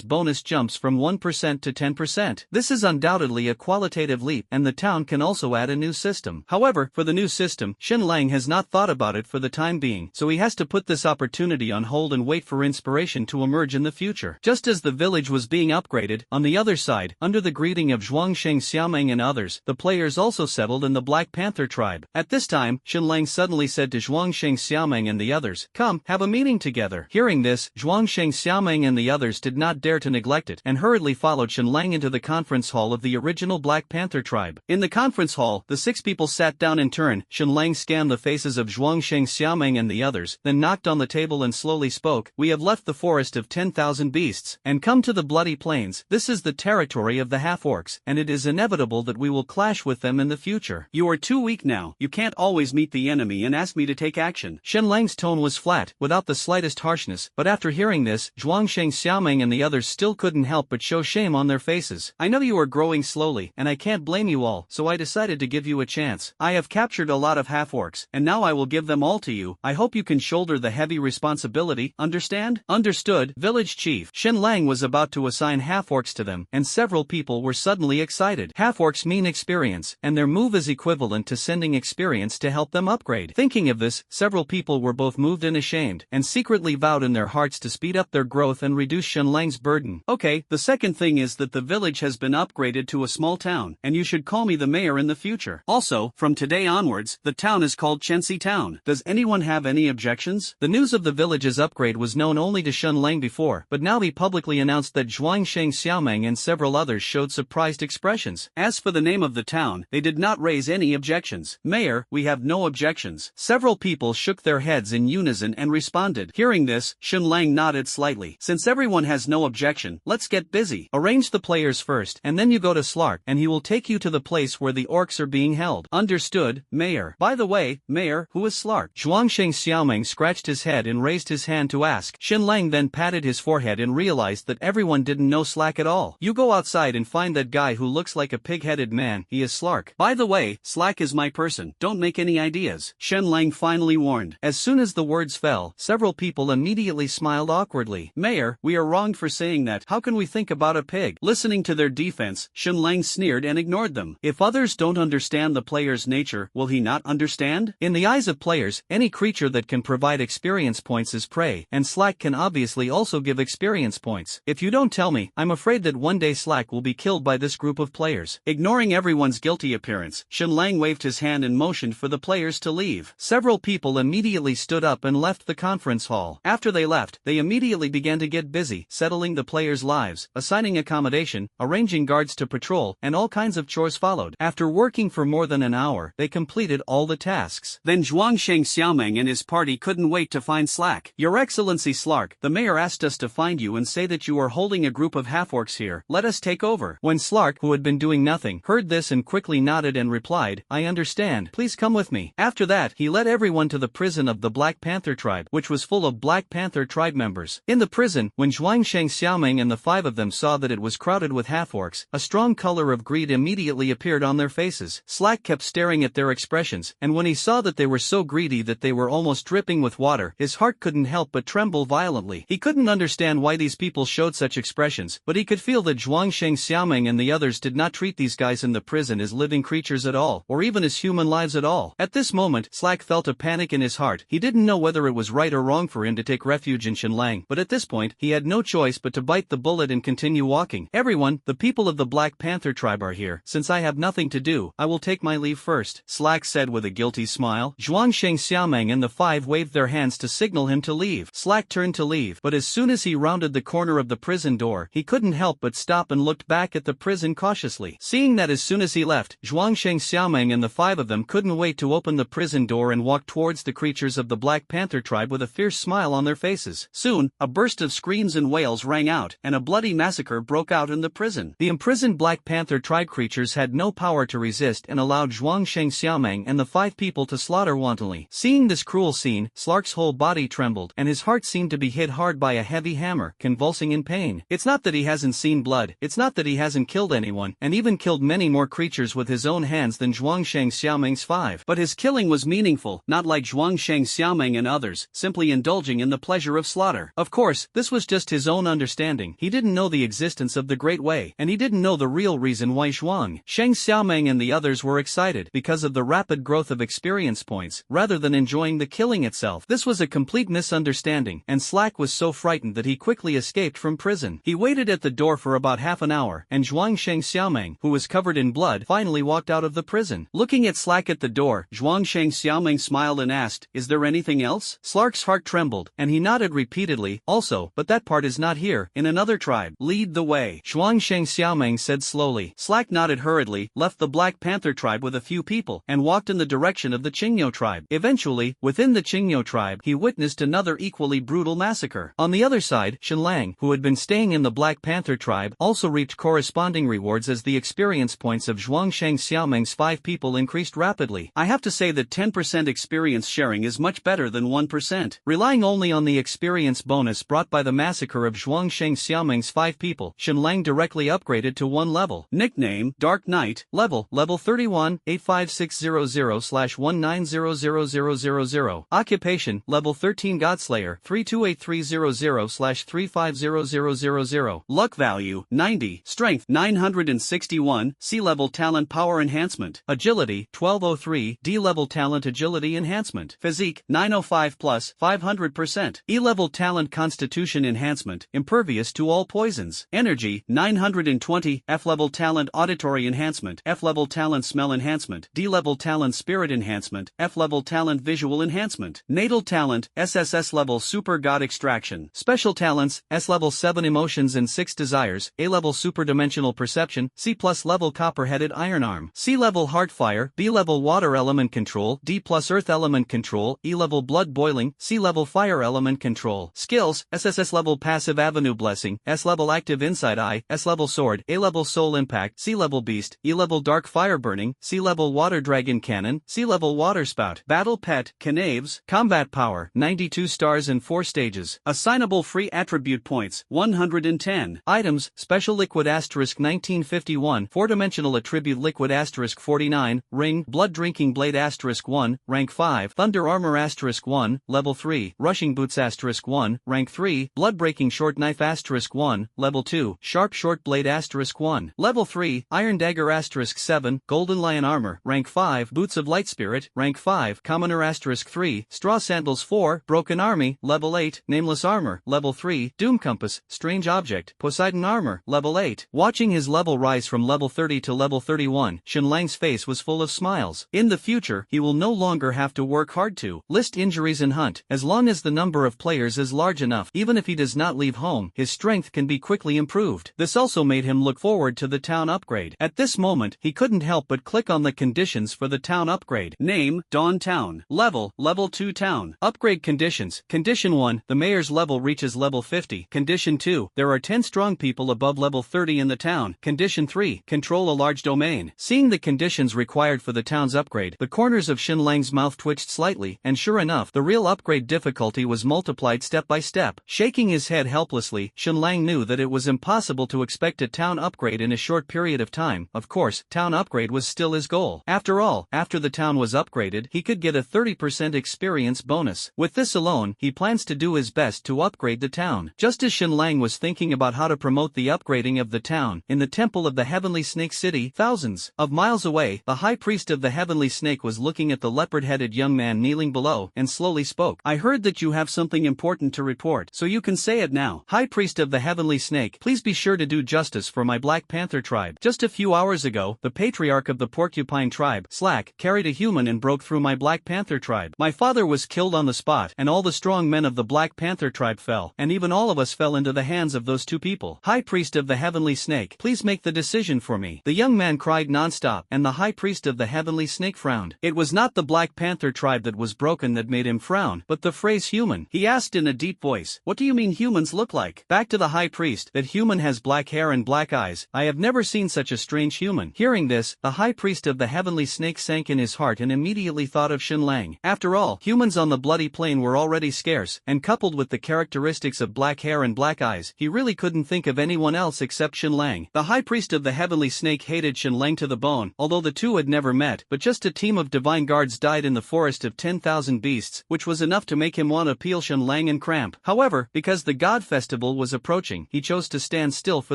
bonus jumps from 1% to 10%. This is undoubtedly a qualitative leap, and the town can also add a new system. However, for the new system, Shenlang has not thought about it for the time being, so he has to put this opportunity on hold and wait for inspiration to emerge in the future. Just as the village was being upgraded, on the other side, under the greeting of Zhuangsheng Xiaomeng and others, the players also settled in the Black Panther tribe. At this time, Shenlang suddenly said to Zhuangsheng Xiaomeng and the others, "Come, have a meeting together." Hearing this, Zhuangsheng Xiaomeng and the others did not dare to neglect it, and hurriedly followed Shenlang into the conference hall of the original Black Panther tribe. In the conference hall, the 6 people sat down in turn. Shenlang scanned the faces of Zhuangsheng Xiaomeng and the others, then knocked on the table and slowly spoke, "We have left the forest of 10,000 beasts, and come to the bloody plains. This is the territory of the half-orcs, and it is inevitable that we will clash with them in the future. You are too weak now. You can't always meet the enemy and ask me to take action." Shenlang's tone was flat, without the slightest harshness, but after hearing this, Zhuangsheng Xiaomeng and the others still couldn't help but show shame on their faces. "I know you are growing slowly, and I can't blame you all, so I decided to give you a chance. I have captured a lot of half-orcs, and now I will give them all to you. I hope you can shoulder the heavy responsibility, understand?" "Understood, village chief." Shenlang was about to assign half-orcs to them, and several people were suddenly excited. Half-orcs mean experience, and their move is equivalent to sending experience to help them upgrade. Thinking of this, several people were both moved and ashamed, and secretly vowed in their hearts to speed up their growth and reduce Shenlang's burden. "Okay, the second thing is that the village has been upgraded to a small town, and you should call me the mayor in the future. Also, from today onwards, the town is called Chenxi Town. Does anyone have any objections?" The news of the village's upgrade was known only to Shenlang before, but now he publicly announced that Zhuangsheng Xiaomeng and several others showed surprised expressions. As for the name of the town, they did not raise any objections. "Mayor, we have no objections." Several people shook their heads in unison and responded. Hearing this, Shenlang nodded slightly. "Since everyone has no objection, let's get busy. Arrange the players first, and then you go to Slark, and he will take you to the place where the orcs are being held." "Understood, Mayor." "By the way, Mayor, who is Slark?" Zhuangsheng Xiaomeng scratched his head and raised his hand to ask. Shenlang then patted his forehead and realized that everyone didn't know Slack at all. "You go outside and find that guy who looks like a pig-headed man. He is Slark. By the way, Slack is my person. Don't make any ideas," Shenlang finally warned. As soon as the words fell, several people immediately smiled awkwardly. "Mayor, we are wronged for saying that. How can we think about a pig?" Listening to their defense, Shenlang sneered and ignored them. "If others don't understand the player's nature, will he not understand?" In the eyes of players, any creature that can provide experience points is prey, and Slack can obviously also give experience points. "If you don't tell me, I'm afraid that one day Slack will be killed by this group of players." Ignoring everyone's guilty appearance, Shenlang waved his hand and motioned for the players to leave. Several people immediately stood up and left the conference hall. After they left, they immediately began to get busy, settling the players' lives, assigning accommodation, arranging guards to patrol, and all kinds of chores followed. After working for more than an hour, they completed all the tasks. Then Zhuangsheng Xiaomeng and his party couldn't wait to find Slack. "Your Excellency Slark, the mayor asked us to find you and say that you are holding a group of half-orcs here. Let us take over." When Slark, who had been doing nothing, heard this and quickly nodded and replied, "I understand. Please come with me." After that, he led everyone to the prison of the Black Panther tribe, which was full of Black Panther tribe members. In the prison, when Zhuangsheng Xiaomeng and the 5 of them saw that it was crowded with half-orcs, a strong color of greed immediately appeared on their faces. Slack kept staring at their expressions, and when he saw that they were so greedy that they were almost dripping with water, his heart couldn't help but tremble violently. He couldn't understand why these people showed such expressions, but he could feel that Zhuangsheng Xiaomeng and the others did not treat these guys in the prison as living creatures at all, or even as human lives at all. At this moment, Slack felt a panic in his heart. He didn't know whether it was right or wrong for him to take refuge in Shenlang, but at this point, he had no choice but to bite the bullet and continue walking. "Everyone, the people of the Black Panther tribe are here. Since I have nothing to do, I will take my leave first," Slack said with a guilty smile. Zhuangsheng Xiaomeng and the 5 waved their hands to signal him to leave. Slack turned to leave, but as soon as he rounded the corner of the prison door, he couldn't help but stop and looked back at the prison cautiously. nervously. Seeing that as soon as he left, Zhuangsheng Xiaomeng and the 5 of them couldn't wait to open the prison door and walk towards the creatures of the Black Panther tribe with a fierce smile on their faces. Soon, a burst of screams and wails rang out, and a bloody massacre broke out in the prison. The imprisoned Black Panther tribe creatures had no power to resist and allowed Zhuangsheng Xiaomeng and the 5 people to slaughter wantonly. Seeing this cruel scene, Slark's whole body trembled, and his heart seemed to be hit hard by a heavy hammer, convulsing in pain. It's not that he hasn't seen blood, it's not that he hasn't killed anyone, and even killed many more creatures with his own hands than Zhuangsheng Xiaomeng's 5. But his killing was meaningful, not like Zhuangsheng Xiaomeng and others, simply indulging in the pleasure of slaughter. Of course, this was just his own understanding. He didn't know the existence of the Great Way, and he didn't know the real reason why Zhuangsheng Xiaomeng and the others were excited, because of the rapid growth of experience points, rather than enjoying the killing itself. This was a complete misunderstanding, and Slack was so frightened that he quickly escaped from prison. He waited at the door for about half an hour, and Zhuangsheng Xiaomeng, who was covered in blood, finally walked out of the prison. Looking at Slack at the door, Zhuangsheng Xiaomeng smiled and asked, "Is there anything else?" Slark's heart trembled, and he nodded repeatedly, "Also, but that part is not here, in another tribe. Lead the way," Zhuangsheng Xiaomeng said slowly. Slack nodded hurriedly, left the Black Panther tribe with a few people, and walked in the direction of the Qingyo tribe. Eventually, within the Qingyo tribe, he witnessed another equally brutal massacre. On the other side, Shenlang, who had been staying in the Black Panther tribe, also reaped corresponding rewards as the experience points of Zhuangsheng Xiaomeng's 5 people increased rapidly. I have to say that 10% experience sharing is much better than 1%. Relying only on the experience bonus brought by the massacre of Zhuangsheng Xiaomeng's 5 people, Shenlang directly upgraded to 1 level. Nickname, Dark Knight. Level 31, 85600/1900000. Occupation, Level 13 Godslayer, 328300/350000. Luck value, 90. Strength, 961. C-level talent power enhancement. Agility, 1203. D-level talent agility enhancement. Physique, 905 plus, 500%. E-level talent constitution enhancement, impervious to all poisons. Energy, 920. F-level talent auditory enhancement. F-level talent smell enhancement. D-level talent spirit enhancement. F-level talent visual enhancement. Natal talent, SSS-level super god extraction. Special talents, S-level 7 emotions and 6 desires. A-level superdimensional perception. C+ level copper-headed iron arm. C-level heartfire. B-level water element control. D+ earth element control. E-level blood boiling. C-level fire element control. Skills, SSS-level passive avenue blessing. S-level active inside eye. S-level sword. A-level soul impact. C-level beast. E-level dark fire burning. C-level water dragon cannon. C-level water spout. Battle pet, Knaves. Combat power, 92 stars and 4 stages. Assignable free attribute points, 110. Items, special liquid asterisk 1951. 4-dimensional attribute liquid asterisk 49. Ring, blood drinking blade asterisk 1, rank 5. Thunder armor asterisk 1, level 3. Rushing boots asterisk 1, rank 3. Blood breaking short knife asterisk 1, level 2. Sharp short blade asterisk 1, level 3. Iron dagger asterisk 7. Golden lion armor, rank 5. Boots of light spirit, rank 5. Commoner asterisk 3. Straw sandals 4. Broken army, level 8. Nameless armor, level 3. Doom compass, strange object. Poseidon armor, level 8. Watching his level rise from level 30 to level 31, Shenlang's face was full of smiles. In the future, he will no longer have to work hard to list injuries and hunt. As long as the number of players is large enough, even if he does not leave home, his strength can be quickly improved. This also made him look forward to the town upgrade. At this moment, he couldn't help but click on the conditions for the town upgrade. Name, Dawn Town. Level 2 town. Upgrade conditions. Condition 1, the mayor's level reaches level 50. Condition 2, there are 10 strong people above level 30 in the town. Condition 3, control a large domain. Seeing the conditions required for the town's upgrade, the corners of Shenlang's mouth twitched slightly, and sure enough, the real upgrade difficulty was multiplied step by step. Shaking his head helplessly, Shenlang knew that it was impossible to expect a town upgrade in a short period of time. Of course, town upgrade was still his goal. After all, after the town was upgraded, he could get a 30% experience bonus. With this alone, he plans to do his best to upgrade the town. Just as Shenlang was thinking about how to promote the upgrading of the town, in the temple of the Heavenly Snake City, thousands of miles away, the high priest of the Heavenly Snake was looking at the leopard-headed young man kneeling below, and slowly spoke. "I heard that you have something important to report, so you can say it now. High priest of the Heavenly Snake, please be sure to do justice for my Black Panther tribe. Just a few hours ago, the patriarch of the Porcupine tribe, Slack, carried a human and broke through my Black Panther tribe. My father was killed on the spot, and all the strong men of the Black Panther tribe fell, and even all of us fell into the hands of those 2 people. High priest of the Heavenly Snake, please make the decision decision for me," the young man cried nonstop, and the high priest of the heavenly snake frowned. It was not the Black Panther tribe that was broken that made him frown, but the phrase human. He asked in a deep voice, "What do you mean humans look like?" Back to the high priest, "That human has black hair and black eyes. I have never seen such a strange human." Hearing this, the high priest of the heavenly snake sank in his heart and immediately thought of Shen Lang. After all, humans on the bloody plain were already scarce, and coupled with the characteristics of black hair and black eyes, he really couldn't think of anyone else except Shen Lang. The high priest of the heavenly snake hated Shen Lang to the bone, although the two had never met, but just a team of divine guards died in the forest of 10,000 beasts, which was enough to make him want to peel Shen Lang and cramp. However, because the god festival was approaching, he chose to stand still for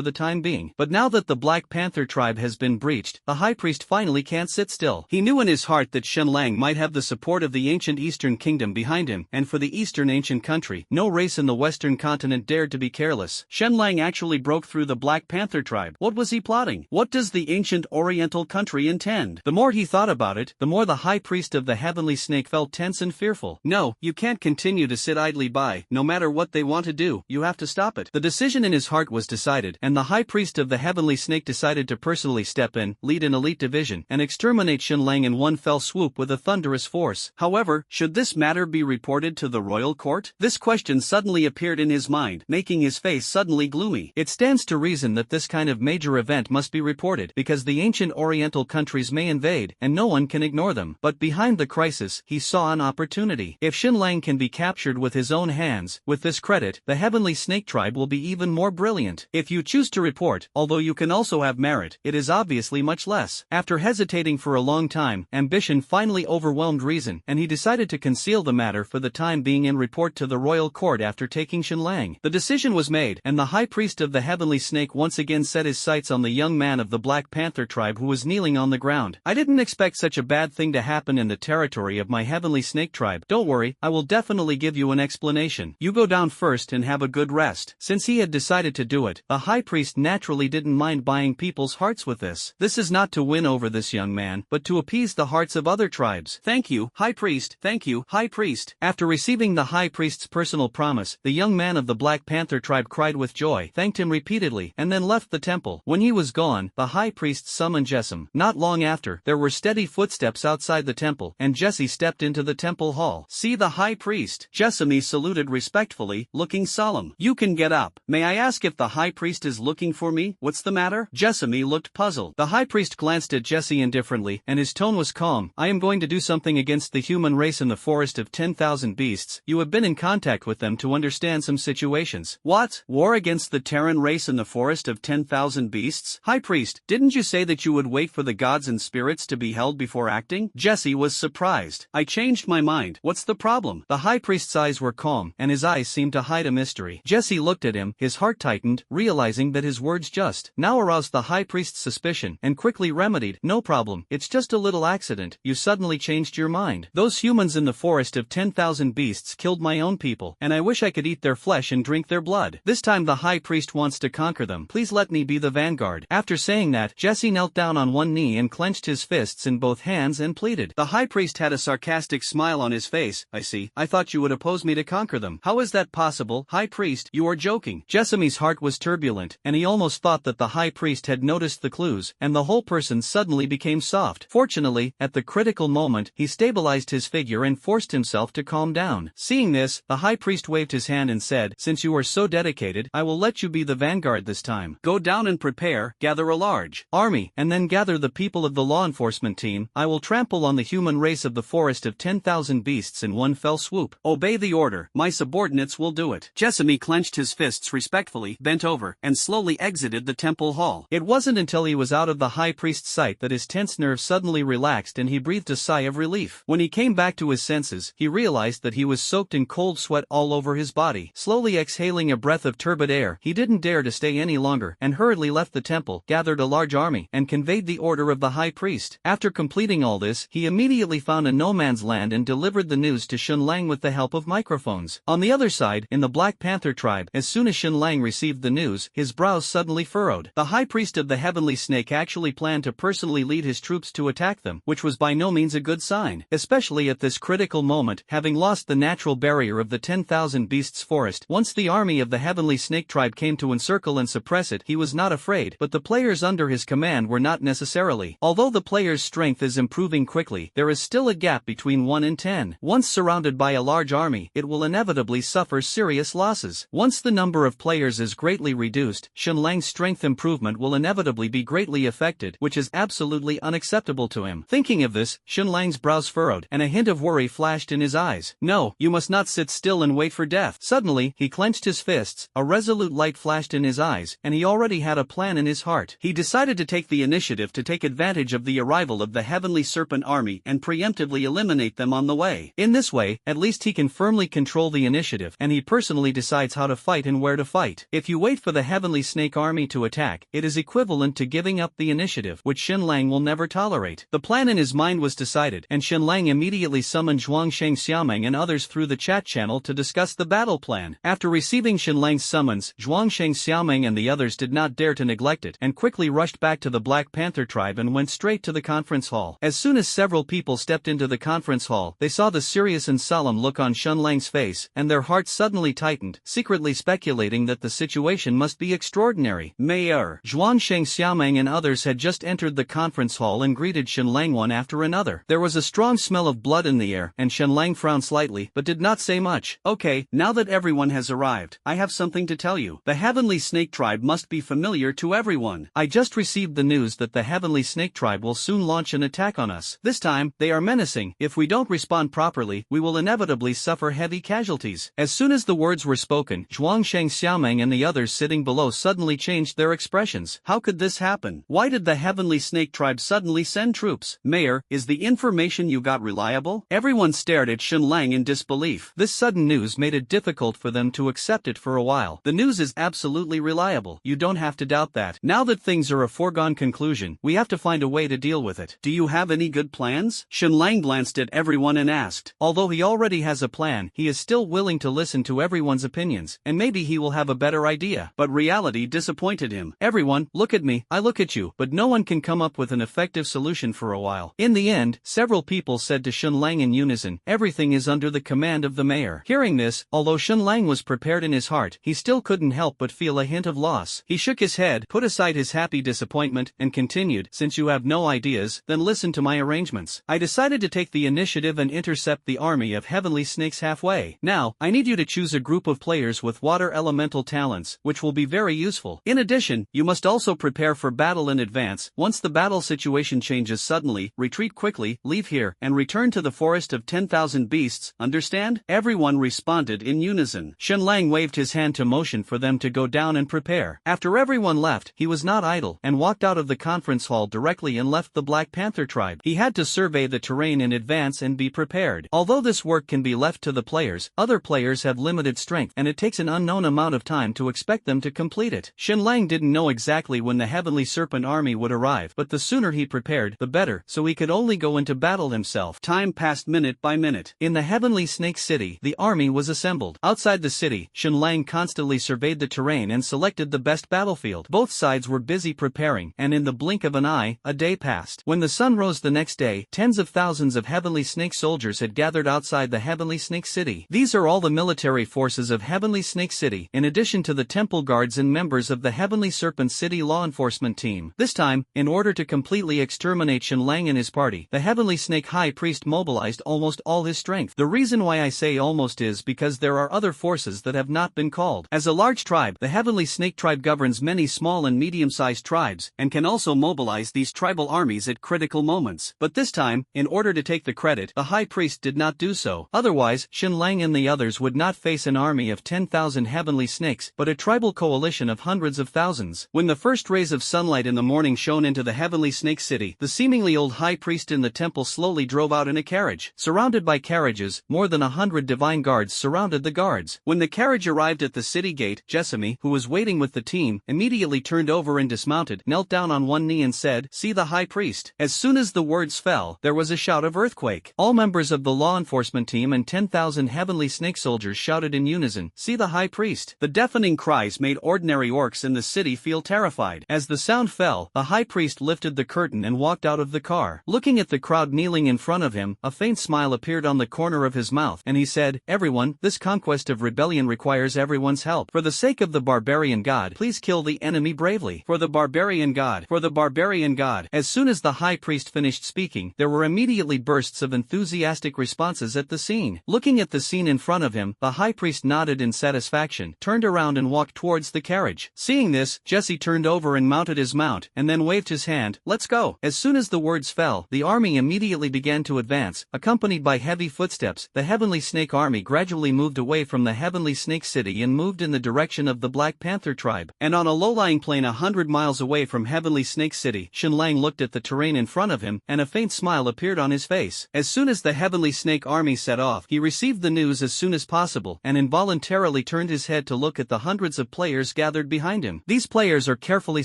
the time being. But now that the Black Panther tribe has been breached, the high priest finally can't sit still. He knew in his heart that Shen Lang might have the support of the ancient Eastern Kingdom behind him, and for the Eastern ancient country, no race in the Western continent dared to be careless. Shen Lang actually broke through the Black Panther tribe. What was he plotting? What does the ancient Oriental country intend? The more he thought about it, the more the high priest of the heavenly snake felt tense and fearful. No, you can't continue to sit idly by. No matter what they want to do, you have to stop it. The decision in his heart was decided, and the high priest of the heavenly snake decided to personally step in, lead an elite division, and exterminate Shen Lang in one fell swoop with a thunderous force. However, should this matter be reported to the royal court? This question suddenly appeared in his mind, making his face suddenly gloomy. It stands to reason that this kind of major event must be reported, because the ancient Oriental countries may invade, and no one can ignore them. But behind the crisis, he saw an opportunity. If Shen Lang can be captured with his own hands, with this credit, the heavenly snake tribe will be even more brilliant. If you choose to report, although you can also have merit, it is obviously much less. After hesitating for a long time, ambition finally overwhelmed reason, and he decided to conceal the matter for the time being and report to the royal court after taking Shen Lang. The decision was made, and the high priest of the heavenly snake once again set his sights on the young man of the Black Panther tribe who was kneeling on the ground. "I didn't expect such a bad thing to happen in the territory of my heavenly snake tribe. Don't worry, I will definitely give you an explanation. You go down first and have a good rest." Since he had decided to do it, the high priest naturally didn't mind buying people's hearts with this. This is not to win over this young man, but to appease the hearts of other tribes. "Thank you, high priest. Thank you, high priest." After receiving the high priest's personal promise, the young man of the Black Panther tribe cried with joy, thanked him repeatedly, and then left the temple. When he was gone, the high priest summoned Jessam. Not long after, there were steady footsteps outside the temple, and Jesse stepped into the temple hall. "See the high priest." Jessamy saluted respectfully, looking solemn. "You can get up. May I ask if the high priest is looking for me? What's the matter?" Jessamy looked puzzled. The high priest glanced at Jesse indifferently, and his tone was calm. "I am going to do something against the human race in the forest of 10,000 beasts. You have been in contact with them to understand some situations." "What? War against the Terran race in the forest of 10,000 beasts? High priest, didn't you say that you would wait for the gods and spirits to be held before acting?" Jesse was surprised. "I changed my mind. What's the problem?" The high priest's eyes were calm, and his eyes seemed to hide a mystery. Jesse looked at him, his heart tightened, realizing that his words just now aroused the high priest's suspicion, and quickly remedied, "No problem, it's just a little accident. You suddenly changed your mind. Those humans in the forest of 10,000 beasts killed my own people, and I wish I could eat their flesh and drink their blood. This time the high priest wants to conquer them. Please let me be the vanguard." After saying that, Jesse knelt down on one knee and clenched his fists in both hands and pleaded. The high priest had a sarcastic smile on his face. "I see. I thought you would oppose me to conquer them. How is that possible, high priest? You are joking." Jessamy's heart was turbulent, and he almost thought that the high priest had noticed the clues, and the whole person suddenly became soft. Fortunately, at the critical moment, he stabilized his figure and forced himself to calm down. Seeing this, the high priest waved his hand and said, "Since you are so dedicated, I will let you be the vanguard this time. Go down and prepare, gather a large army, and then gather the people of the law enforcement team. I will trample on the human race of the forest of 10,000 beasts in one fell swoop. Obey the order. My subordinates will do it." Jessamy clenched his fists respectfully, bent over, and slowly exited the temple hall. It wasn't until he was out of the high priest's sight that his tense nerves suddenly relaxed and he breathed a sigh of relief. When he came back to his senses, he realized that he was soaked in cold sweat all over his body. Slowly exhaling a breath of turbid air, he didn't dare to stay any longer, and hurriedly left the temple, gathered a large army, and conveyed the order of the high priest. After completing all this, he immediately found a no-man's land and delivered the news to Shen Lang with the help of microphones. On the other side, in the Black Panther tribe, as soon as Shen Lang received the news, his brows suddenly furrowed. The high priest of the heavenly snake actually planned to personally lead his troops to attack them, which was by no means a good sign, especially at this critical moment, having lost the natural barrier of the 10,000 beasts forest. Once the army of the heavenly snake tribe came to encircle and suppress it, he was not afraid, fight, but the players under his command were not necessarily. Although the player's strength is improving quickly, there is still a gap between 1 and 10. Once surrounded by a large army, it will inevitably suffer serious losses. Once the number of players is greatly reduced, Shenlang's strength improvement will inevitably be greatly affected, which is absolutely unacceptable to him. Thinking of this, Shenlang's brows furrowed, and a hint of worry flashed in his eyes. No, you must not sit still and wait for death. Suddenly, he clenched his fists, a resolute light flashed in his eyes, and he already had a plan in his heart. He decided to take the initiative to take advantage of the arrival of the Heavenly Serpent army and preemptively eliminate them on the way. In this way, at least he can firmly control the initiative, and he personally decides how to fight and where to fight. If you wait for the Heavenly Snake army to attack, it is equivalent to giving up the initiative, which Shenlang will never tolerate. The plan in his mind was decided, and Shenlang immediately summoned Zhuangsheng Xiaoming and others through the chat channel to discuss the battle plan. After receiving Shenlang's summons, Zhuangsheng Xiaoming and the others did not dare to neglect it, and quickly rushed back to the Black Panther tribe and went straight to the conference hall. As soon as several people stepped into the conference hall, they saw the serious and solemn look on Shenlang's face, and their hearts suddenly tightened, secretly speculating that the situation must be extraordinary. Mayor Zhuangsheng Xiaoming and others had just entered the conference hall and greeted Shenlang one after another. There was a strong smell of blood in the air, and Shenlang frowned slightly, but did not say much. Okay, now that everyone has arrived, I have something to tell you. The Heavenly Snake Tribe must be familiar to everyone. I just received the news that the Heavenly Snake Tribe will soon launch an attack on us. This time, they are menacing. If we don't respond properly, we will inevitably suffer heavy casualties. As soon as the words were spoken, Zhuangsheng Xiaoming and the others sitting below suddenly changed their expressions. How could this happen? Why did the Heavenly Snake Tribe suddenly send troops? Mayor, is the information you got reliable? Everyone stared at Shenlang in disbelief. This sudden news made it difficult for them to accept it for a while. The news is absolutely reliable. You don't have to doubt that. Now that things are a foregone conclusion, we have to find a way to deal with it. Do you have any good plans? Shenlang glanced at everyone and asked. Although he already has a plan, he is still willing to listen to everyone's opinions, and maybe he will have a better idea. But reality disappointed him. Everyone, look at me, I look at you, but no one can come up with an effective solution for a while. In the end, several people said to Shenlang in unison, everything is under the command of the mayor. Hearing this, although Shenlang was prepared in his heart, he still couldn't help but feel a hint of loss. He shook his head, put aside his happy disappointment, and continued, since you have no ideas, then listen to my arrangements. I decided to take the initiative and intercept the army of Heavenly Snakes halfway. Now, I need you to choose a group of players with water elemental talents, which will be very useful. In addition, you must also prepare for battle in advance. Once the battle situation changes suddenly, retreat quickly, leave here, and return to the forest of 10,000 beasts, understand? Everyone responded in unison. Shenlang waved his hand to motion for them to go down and prepare. After everyone left, he was not idle, and walked out of the conference hall directly and left the Black Panther tribe. He had to survey the terrain in advance and be prepared. Although this work can be left to the players, other players have limited strength, and it takes an unknown amount of time to expect them to complete it. Shenlang didn't know exactly when the Heavenly Serpent army would arrive, but the sooner he prepared, the better, so he could only go into battle himself. Time passed minute by minute. In the Heavenly Snake City, the army was assembled. Outside the city, Shenlang constantly surveyed the terrain and selected the best battlefield. Both sides were busy preparing, and in the blink of an eye, a day passed. When the sun rose the next day, tens of thousands of Heavenly Snake soldiers had gathered outside the Heavenly Snake City. These are all the military forces of Heavenly Snake City, in addition to the temple guards and members of the Heavenly Serpent City law enforcement team. This time, in order to completely exterminate Shenlang and his party, the Heavenly Snake High Priest mobilized almost all his strength. The reason why I say almost is because there are other forces that have not been called. As a large tribe, the Heavenly Snake Tribe governs many small and medium-sized tribes, and can also mobilize these tribal armies at critical moments. But this time, in order to take the credit, the High Priest did not do so. Otherwise, Shenlang and the others would not face an army of 10,000 Heavenly Snakes, but a tribal coalition of hundreds of thousands. When the first rays of sunlight in the morning shone into the Heavenly Snake City, the seemingly old High Priest in the temple slowly drove out in a carriage. Surrounded by carriages, more than 100 divine guards surrounded the guards. When the carriage arrived at the city gate, Jessamy, who was waiting with the team, immediately turned over and dismounted, knelt down on one knee and said, "See the High Priest." As soon as the words fell, there was a shout of earthquake. All members of the law enforcement team and 10,000 Heavenly Snake soldiers shouted in unison, "See the High Priest." The deafening cries made ordinary orcs in the city feel terrified. As the sound fell, the High Priest lifted the curtain and walked out of the car. Looking at the crowd kneeling in front of him, a faint smile appeared on the corner of his mouth, and he said, "Everyone, this conquest of rebellion requires everyone's help. For the sake of the barbarian god, please kill the enemy bravely. For the barbarian god. For the barbarian god. As soon as the high priest finished speaking, there were immediately bursts of enthusiastic responses at the scene. Looking at the scene in front of him, the high priest nodded in satisfaction, turned around and walked towards the carriage. Seeing this, Jesse turned over and mounted his mount, and then waved his hand. Let's go. As soon as the words fell, the army immediately began to advance, accompanied by heavy footsteps. The Heavenly Snake army gradually moved away from the Heavenly Snake City and moved in the direction of the Black Panther tribe. And on a low-lying plain 100 miles away from Heavenly Snake City, Shenlang looked at the terrain in front of him, and a faint smile appeared on his face. As soon as the Heavenly Snake army set off, he received the news as soon as possible, and involuntarily turned his head to look at the hundreds of players gathered behind him. These players are carefully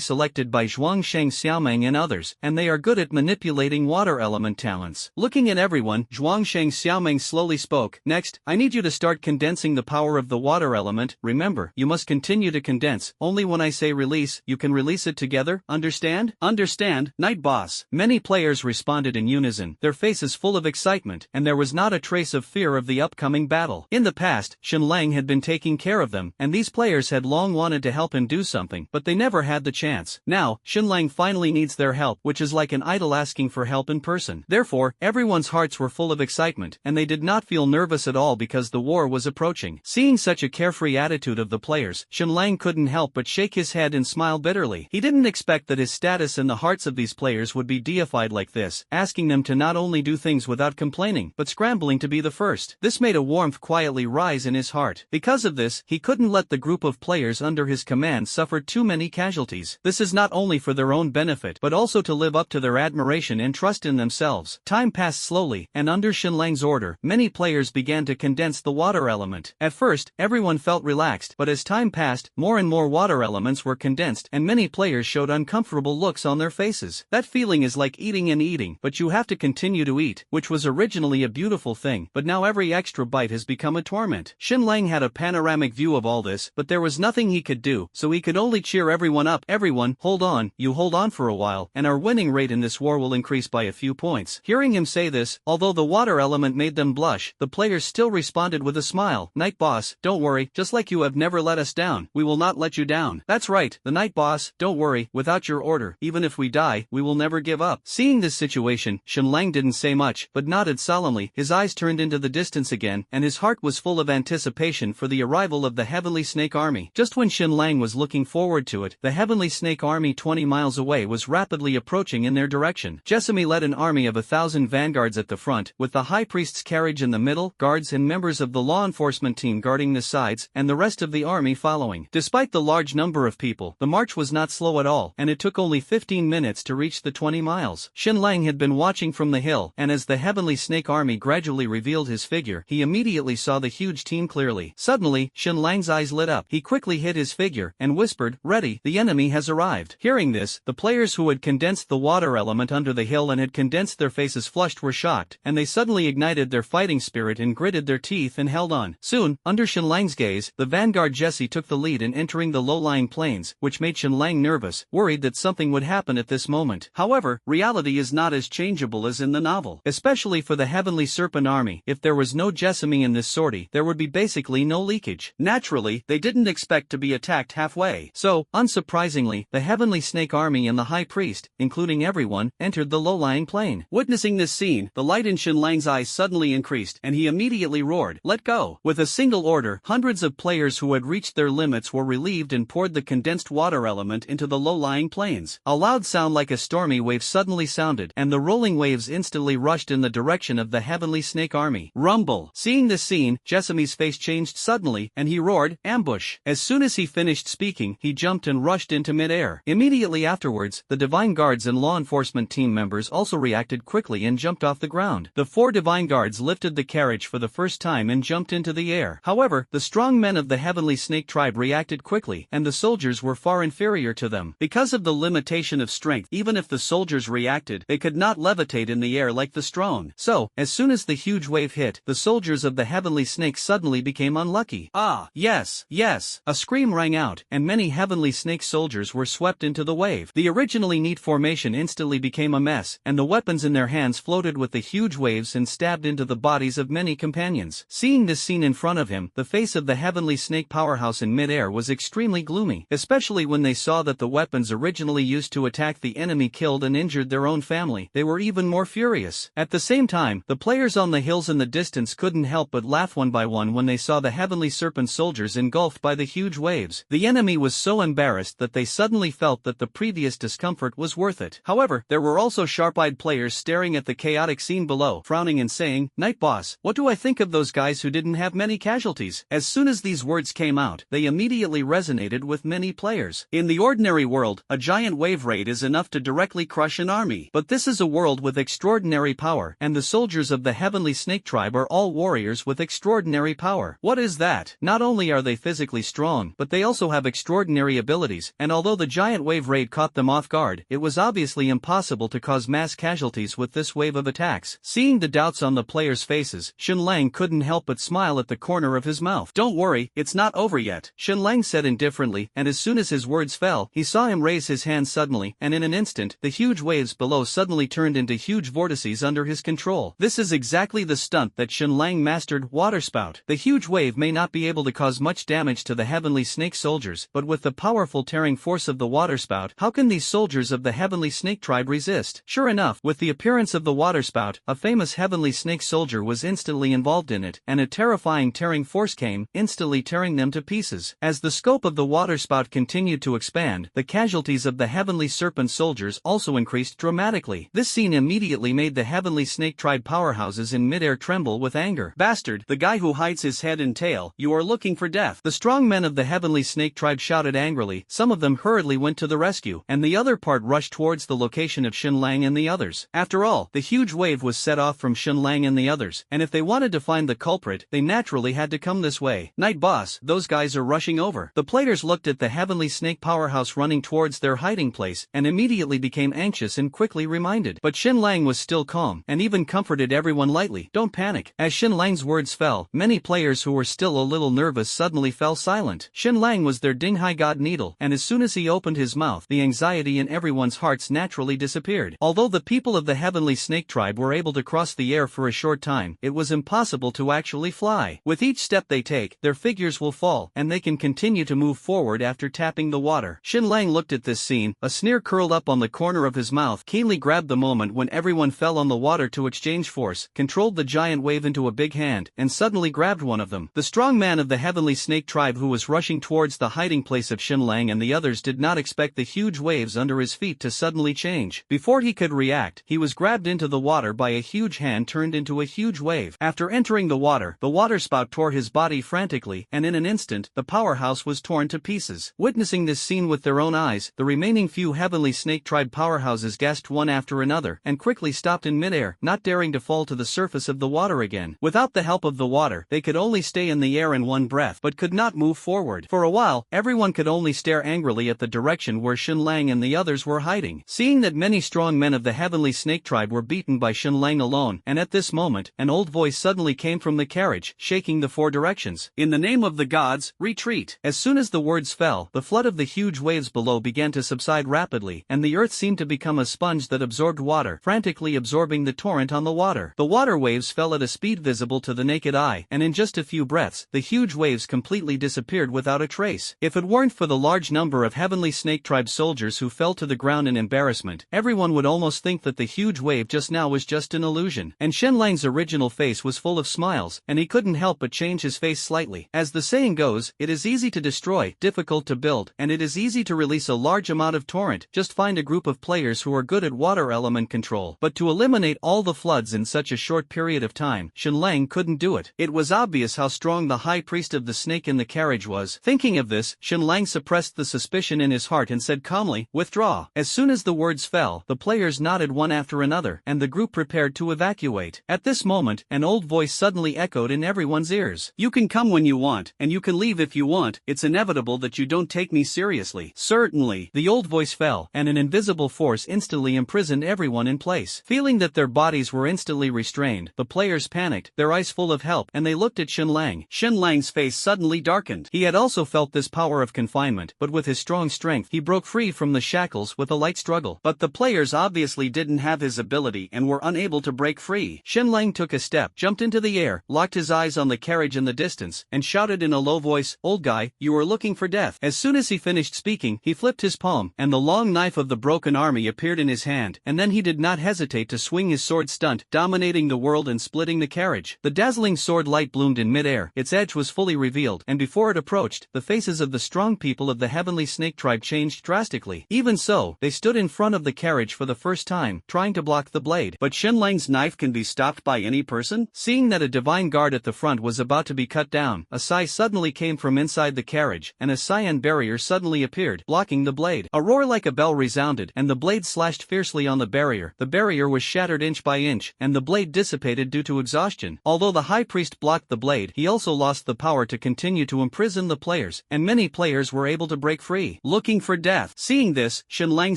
selected by Zhuangsheng Xiaomeng and others, and they are good at manipulating water element talents. Looking at everyone, Zhuangsheng Xiaomeng slowly spoke. Next, I need you to start condensing the power of the water element. Remember, you must continue to condense. Only when I say release, you can release it together. Understand? Understand, Night Boss. Many players responded in unison, their faces full of excitement, and there was not a trace of fear of the upcoming battle. In the past, Shenlang had been taking care of them, and these players had long wanted to help him do something, but they never had the chance. Now, Shenlang finally needs their help, which is like an idol asking for help in person. Therefore, everyone's hearts were full of excitement, and they did not feel nervous at all because the war was approaching. Seeing such a carefree attitude of the players, Shenlang couldn't help but shake his head and smile bitterly. He didn't expect that his status in the hearts of these players would be deified like this, asking them to not only do things without complaining, but scrambling to be the first. This made a warmth quietly rise in his heart. Because of this, he couldn't let the group of players under his command suffer too many casualties. This is not only for their own benefit, but also to live up to their admiration and trust in themselves. Time passed slowly, and under Shenlang's order, many players began to condense the water element. At first, everyone felt relaxed, but as time passed, more and more water elements were condensed, and many players showed uncomfortable looks on their faces. That feeling is like eating and eating, but you have to continue to eat, which was originally a beautiful thing, but now every extra bite has become a torment. Shenlang had a panoramic view of all this, but there was nothing he could do, so he could only cheer everyone up. Everyone, hold on, you hold on for a while, and our winning rate in this war will increase by a few points. Hearing him say this, although the water element made them blush, the players still responded with a smile. Night Boss, don't worry, just like you have never let us down, we will not let you down. That's right, the Night Boss, don't worry, without your order, even if we die, we will never give up. Seeing this situation, Shenlang didn't say much, but nodded solemnly. His eyes turned into the distance again, and his heart was full of anticipation for the arrival of the Heavenly Snake Army. Just when Shenlang was looking forward to it, the Heavenly Snake Army 20 miles away was rapidly approaching in their direction. Jessamy led an army of 1,000 vanguards at the front, with the High Priest's carriage in the middle, guards and members of the law enforcement team guarding the sides, and the rest of the army following. Despite the large number of people, the march was not slow at all, and it took only 15 minutes to reach the 20 miles. Shenlang had been watching from the hill, and as the Heavenly Snake Army gradually revealed his figure, he immediately saw the huge team clearly. Suddenly, Shenlang's eyes lit up. He quickly hid his figure, and whispered, "Ready, the enemy has arrived." Hearing this, the players who had condensed the water element under the hill and had condensed their faces flushed were shocked, and they suddenly ignited their fighting spirit and gritted their teeth and held on. Soon, under Shenlang's gaze, the vanguard Jesse took the lead in entering the low-lying plains, which made Shenlang nervous, worried that something would happen at this moment. However, reality is not as changeable as in the novel. Especially for the Heavenly Serpent Army, if there was no Jessamy in this sortie, there would be basically no leakage. Naturally, they didn't expect to be attacked halfway. So, unsurprisingly, the Heavenly Snake Army and the High Priest, including everyone, entered the low-lying plain. Witnessing this scene, the light in Shenlang's eyes suddenly increased, and he immediately roared, "Let go!" With a single order, hundreds of players who had reached their limits were relieved and poured the condensed water element into the low-lying plains. A loud sound like a stormy wave suddenly sounded, and the rolling waves instantly rushed in the direction of the Heavenly Snake Army. Rumble! Seeing this scene, Jessamy's face changed suddenly, and he roared, "Ambush!" As soon as he finished speaking, he jumped and rushed into mid-air. Immediately afterwards, the Divine Guards and law enforcement team members also reacted quickly and jumped off the ground. The 4 Divine Guards lifted the carriage for the first time and jumped into the air. However, the strong men of the Heavenly Snake tribe reacted quickly, and the soldiers were far inferior to them. Because of the limitation of strength, even if the soldiers reacted, they could not levitate in the air like the strong. So, as soon as the huge wave hit, the soldiers of the Heavenly Snake suddenly became unlucky. Ah, yes, yes! A scream rang out, and many Heavenly Snake soldiers were swept into the wave. The originally neat formation instantly became a mess, and the weapons in their hands floated with the huge waves and stabbed into the bodies of many companions. Seeing this scene in front of him, the face of the Heavenly Snake powerhouse in mid-air was extremely gloomy, especially when they saw that the weapons originally used to attack the enemy killed and injured their own family, they were even more furious. At the same time, the players on the hills in the distance couldn't help but laugh one by one when they saw the heavenly serpent soldiers engulfed by the huge waves. The enemy was so embarrassed that they suddenly felt that the previous discomfort was worth it. However, there were also sharp-eyed players staring at the chaotic scene below, frowning and saying, "Night boss, what do I think of those guys who didn't have many casualties?" As soon as these words came out, they immediately resonated with many players. In the ordinary world, a giant wave raid is enough to directly crush an army. But this is a world with extraordinary power, and the soldiers of the heavenly snake tribe are all warriors with extraordinary power. What is that? Not only are they physically strong, but they also have extraordinary abilities, and although the giant wave raid caught them off guard, it was obviously impossible to cause mass casualties with this wave of attacks. Seeing the doubts on the players' faces, Shenlang couldn't help but smile at the corner of his mouth. "Don't worry, it's not over yet," Shenlang said indifferently, and as soon as his words fell, he saw him raise his hand suddenly, and in an instant, the huge waves below suddenly turned into huge vortices under his control. This is exactly the stunt that Shenlang mastered, waterspout. The huge wave may not be able to cause much damage to the heavenly snake soldiers, but with the powerful tearing force of the waterspout, how can these soldiers of the heavenly snake tribe resist? Sure enough, with the appearance of the waterspout, a famous heavenly snake soldier was instantly involved in it, and a terrifying tearing force came, instantly tearing them to pieces. As the scope of the waterspout continued to expand, the casualties of the heavenly serpent soldiers also increased dramatically. This scene immediately made the heavenly snake tribe powerhouses in midair tremble with anger. "Bastard, the guy who hides his head and tail, you are looking for death." The strong men of the heavenly snake tribe shouted angrily, some of them hurriedly went to the rescue, and the other part rushed towards the location of Shenlang and the others. After all, the huge wave was set off from Shenlang and the others, and if they wanted to find the culprit, they naturally had to come this way. "Night boss, those guys are rushing over." The players looked at the heavenly snake powerhouse running towards their hiding place, and immediately became anxious and quickly reminded. But Shenlang was still calm, and even comforted everyone lightly. "Don't panic." As Shenlang's words fell, many players who were still a little nervous suddenly fell silent. Shenlang was their Dinghai God needle, and as soon as he opened his mouth, the anxiety in everyone's hearts naturally disappeared. Although the people of the heavenly snake tribe were able to cross the air for a short time, it was impossible to actually fly. With each step they take, their figures will fall, and they can continue to move forward after tapping the water. Shenlang looked at this scene, a sneer curled up on the corner of his mouth, keenly grabbed the moment when everyone fell on the water to exchange force, controlled the giant wave into a big hand, and suddenly grabbed one of them. The strong man of the heavenly snake tribe who was rushing towards the hiding place of Shenlang and the others did not expect the huge waves under his feet to suddenly change. Before he could react, he was grabbed into the water by a huge hand turned into a huge wave. After entering the waterspout tore his body frantically, and in an instant, the powerhouse was torn to pieces. Witnessing this scene with their own eyes, the remaining few heavenly snake tribe powerhouses gasped one after another, and quickly stopped in midair, not daring to fall to the surface of the water again. Without the help of the water, they could only stay in the air in one breath, but could not move forward. For a while, everyone could only stare angrily at the direction where Shenlang and the others were hiding. Seeing that many strong men of the heavenly snake tribe were beaten by Shenlang alone, and at this moment, an old voice suddenly came from the carriage, shaking the four directions. "In the name of the gods, retreat." As soon as the words fell, the flood of the huge waves below began to subside rapidly, and the earth seemed to become a sponge that absorbed water, frantically absorbing the torrent on the water. The water waves fell at a speed visible to the naked eye, and in just a few breaths, the huge waves completely disappeared without a trace. If it weren't for the large number of heavenly snake tribe soldiers who fell to the ground in embarrassment, everyone would almost think that the huge wave just now was just an illusion. And Shenlang's original face was full of smiles, and he couldn't help but change his face slightly. As the saying goes, it is easy to destroy, difficult to build, and it is easy to release a large amount of torrent. Just find a group of players who are good at water element control. But to eliminate all the floods in such a short period of time, Shenlang couldn't do it. It was obvious how strong the high priest of the snake in the carriage was. Thinking of this, Shenlang suppressed the suspicion in his heart and said calmly, "Withdraw." As soon as the words fell, the players nodded one after another, and the group prepared to evacuate. At this moment, an old voice suddenly echoed in everyone's ears. "You can come when you want, and you can leave if you want. It's inevitable that you don't take me seriously." "Certainly." The old voice fell, and an invisible force instantly imprisoned everyone in place. Feeling that their bodies were instantly restrained, the players panicked, their eyes full of help, and they looked at Shenlang. Shenlang's face suddenly darkened. He had also felt this power of confinement, but with his strong strength, he broke free from the shackles with a light struggle. But the players obviously didn't have his ability and were unable to break free. Shenlang took a step, jumped into the air, locked his eyes on the carriage in the distance, and shouted in a low voice, "Old guy, you are looking for death." As soon as he finished speaking, he flipped his palm, and the long knife of the broken army appeared in his hand, and then he did not hesitate to swing his sword stunt, dominating the world and splitting the carriage. The dazzling sword light bloomed in mid-air, its edge was fully revealed, and before it approached, the faces of the strong people of the heavenly snake tribe changed drastically. Even so, they stood in front of the carriage for the first time, trying to block the blade. But Shenlang's knife can be stopped by any person? Seeing that a divine guard at the front was about to be cut down, a sigh suddenly came from inside the carriage, and a cyan barrier suddenly appeared, blocking the blade. A roar like a bell resounded, and the blade slashed fiercely on the barrier. The barrier was shattered inch by inch, and the blade dissipated due to exhaustion. Although the high priest blocked the blade, he also lost the power to continue to imprison the players, and many players were able to break free, looking for death. Seeing this, Shenlang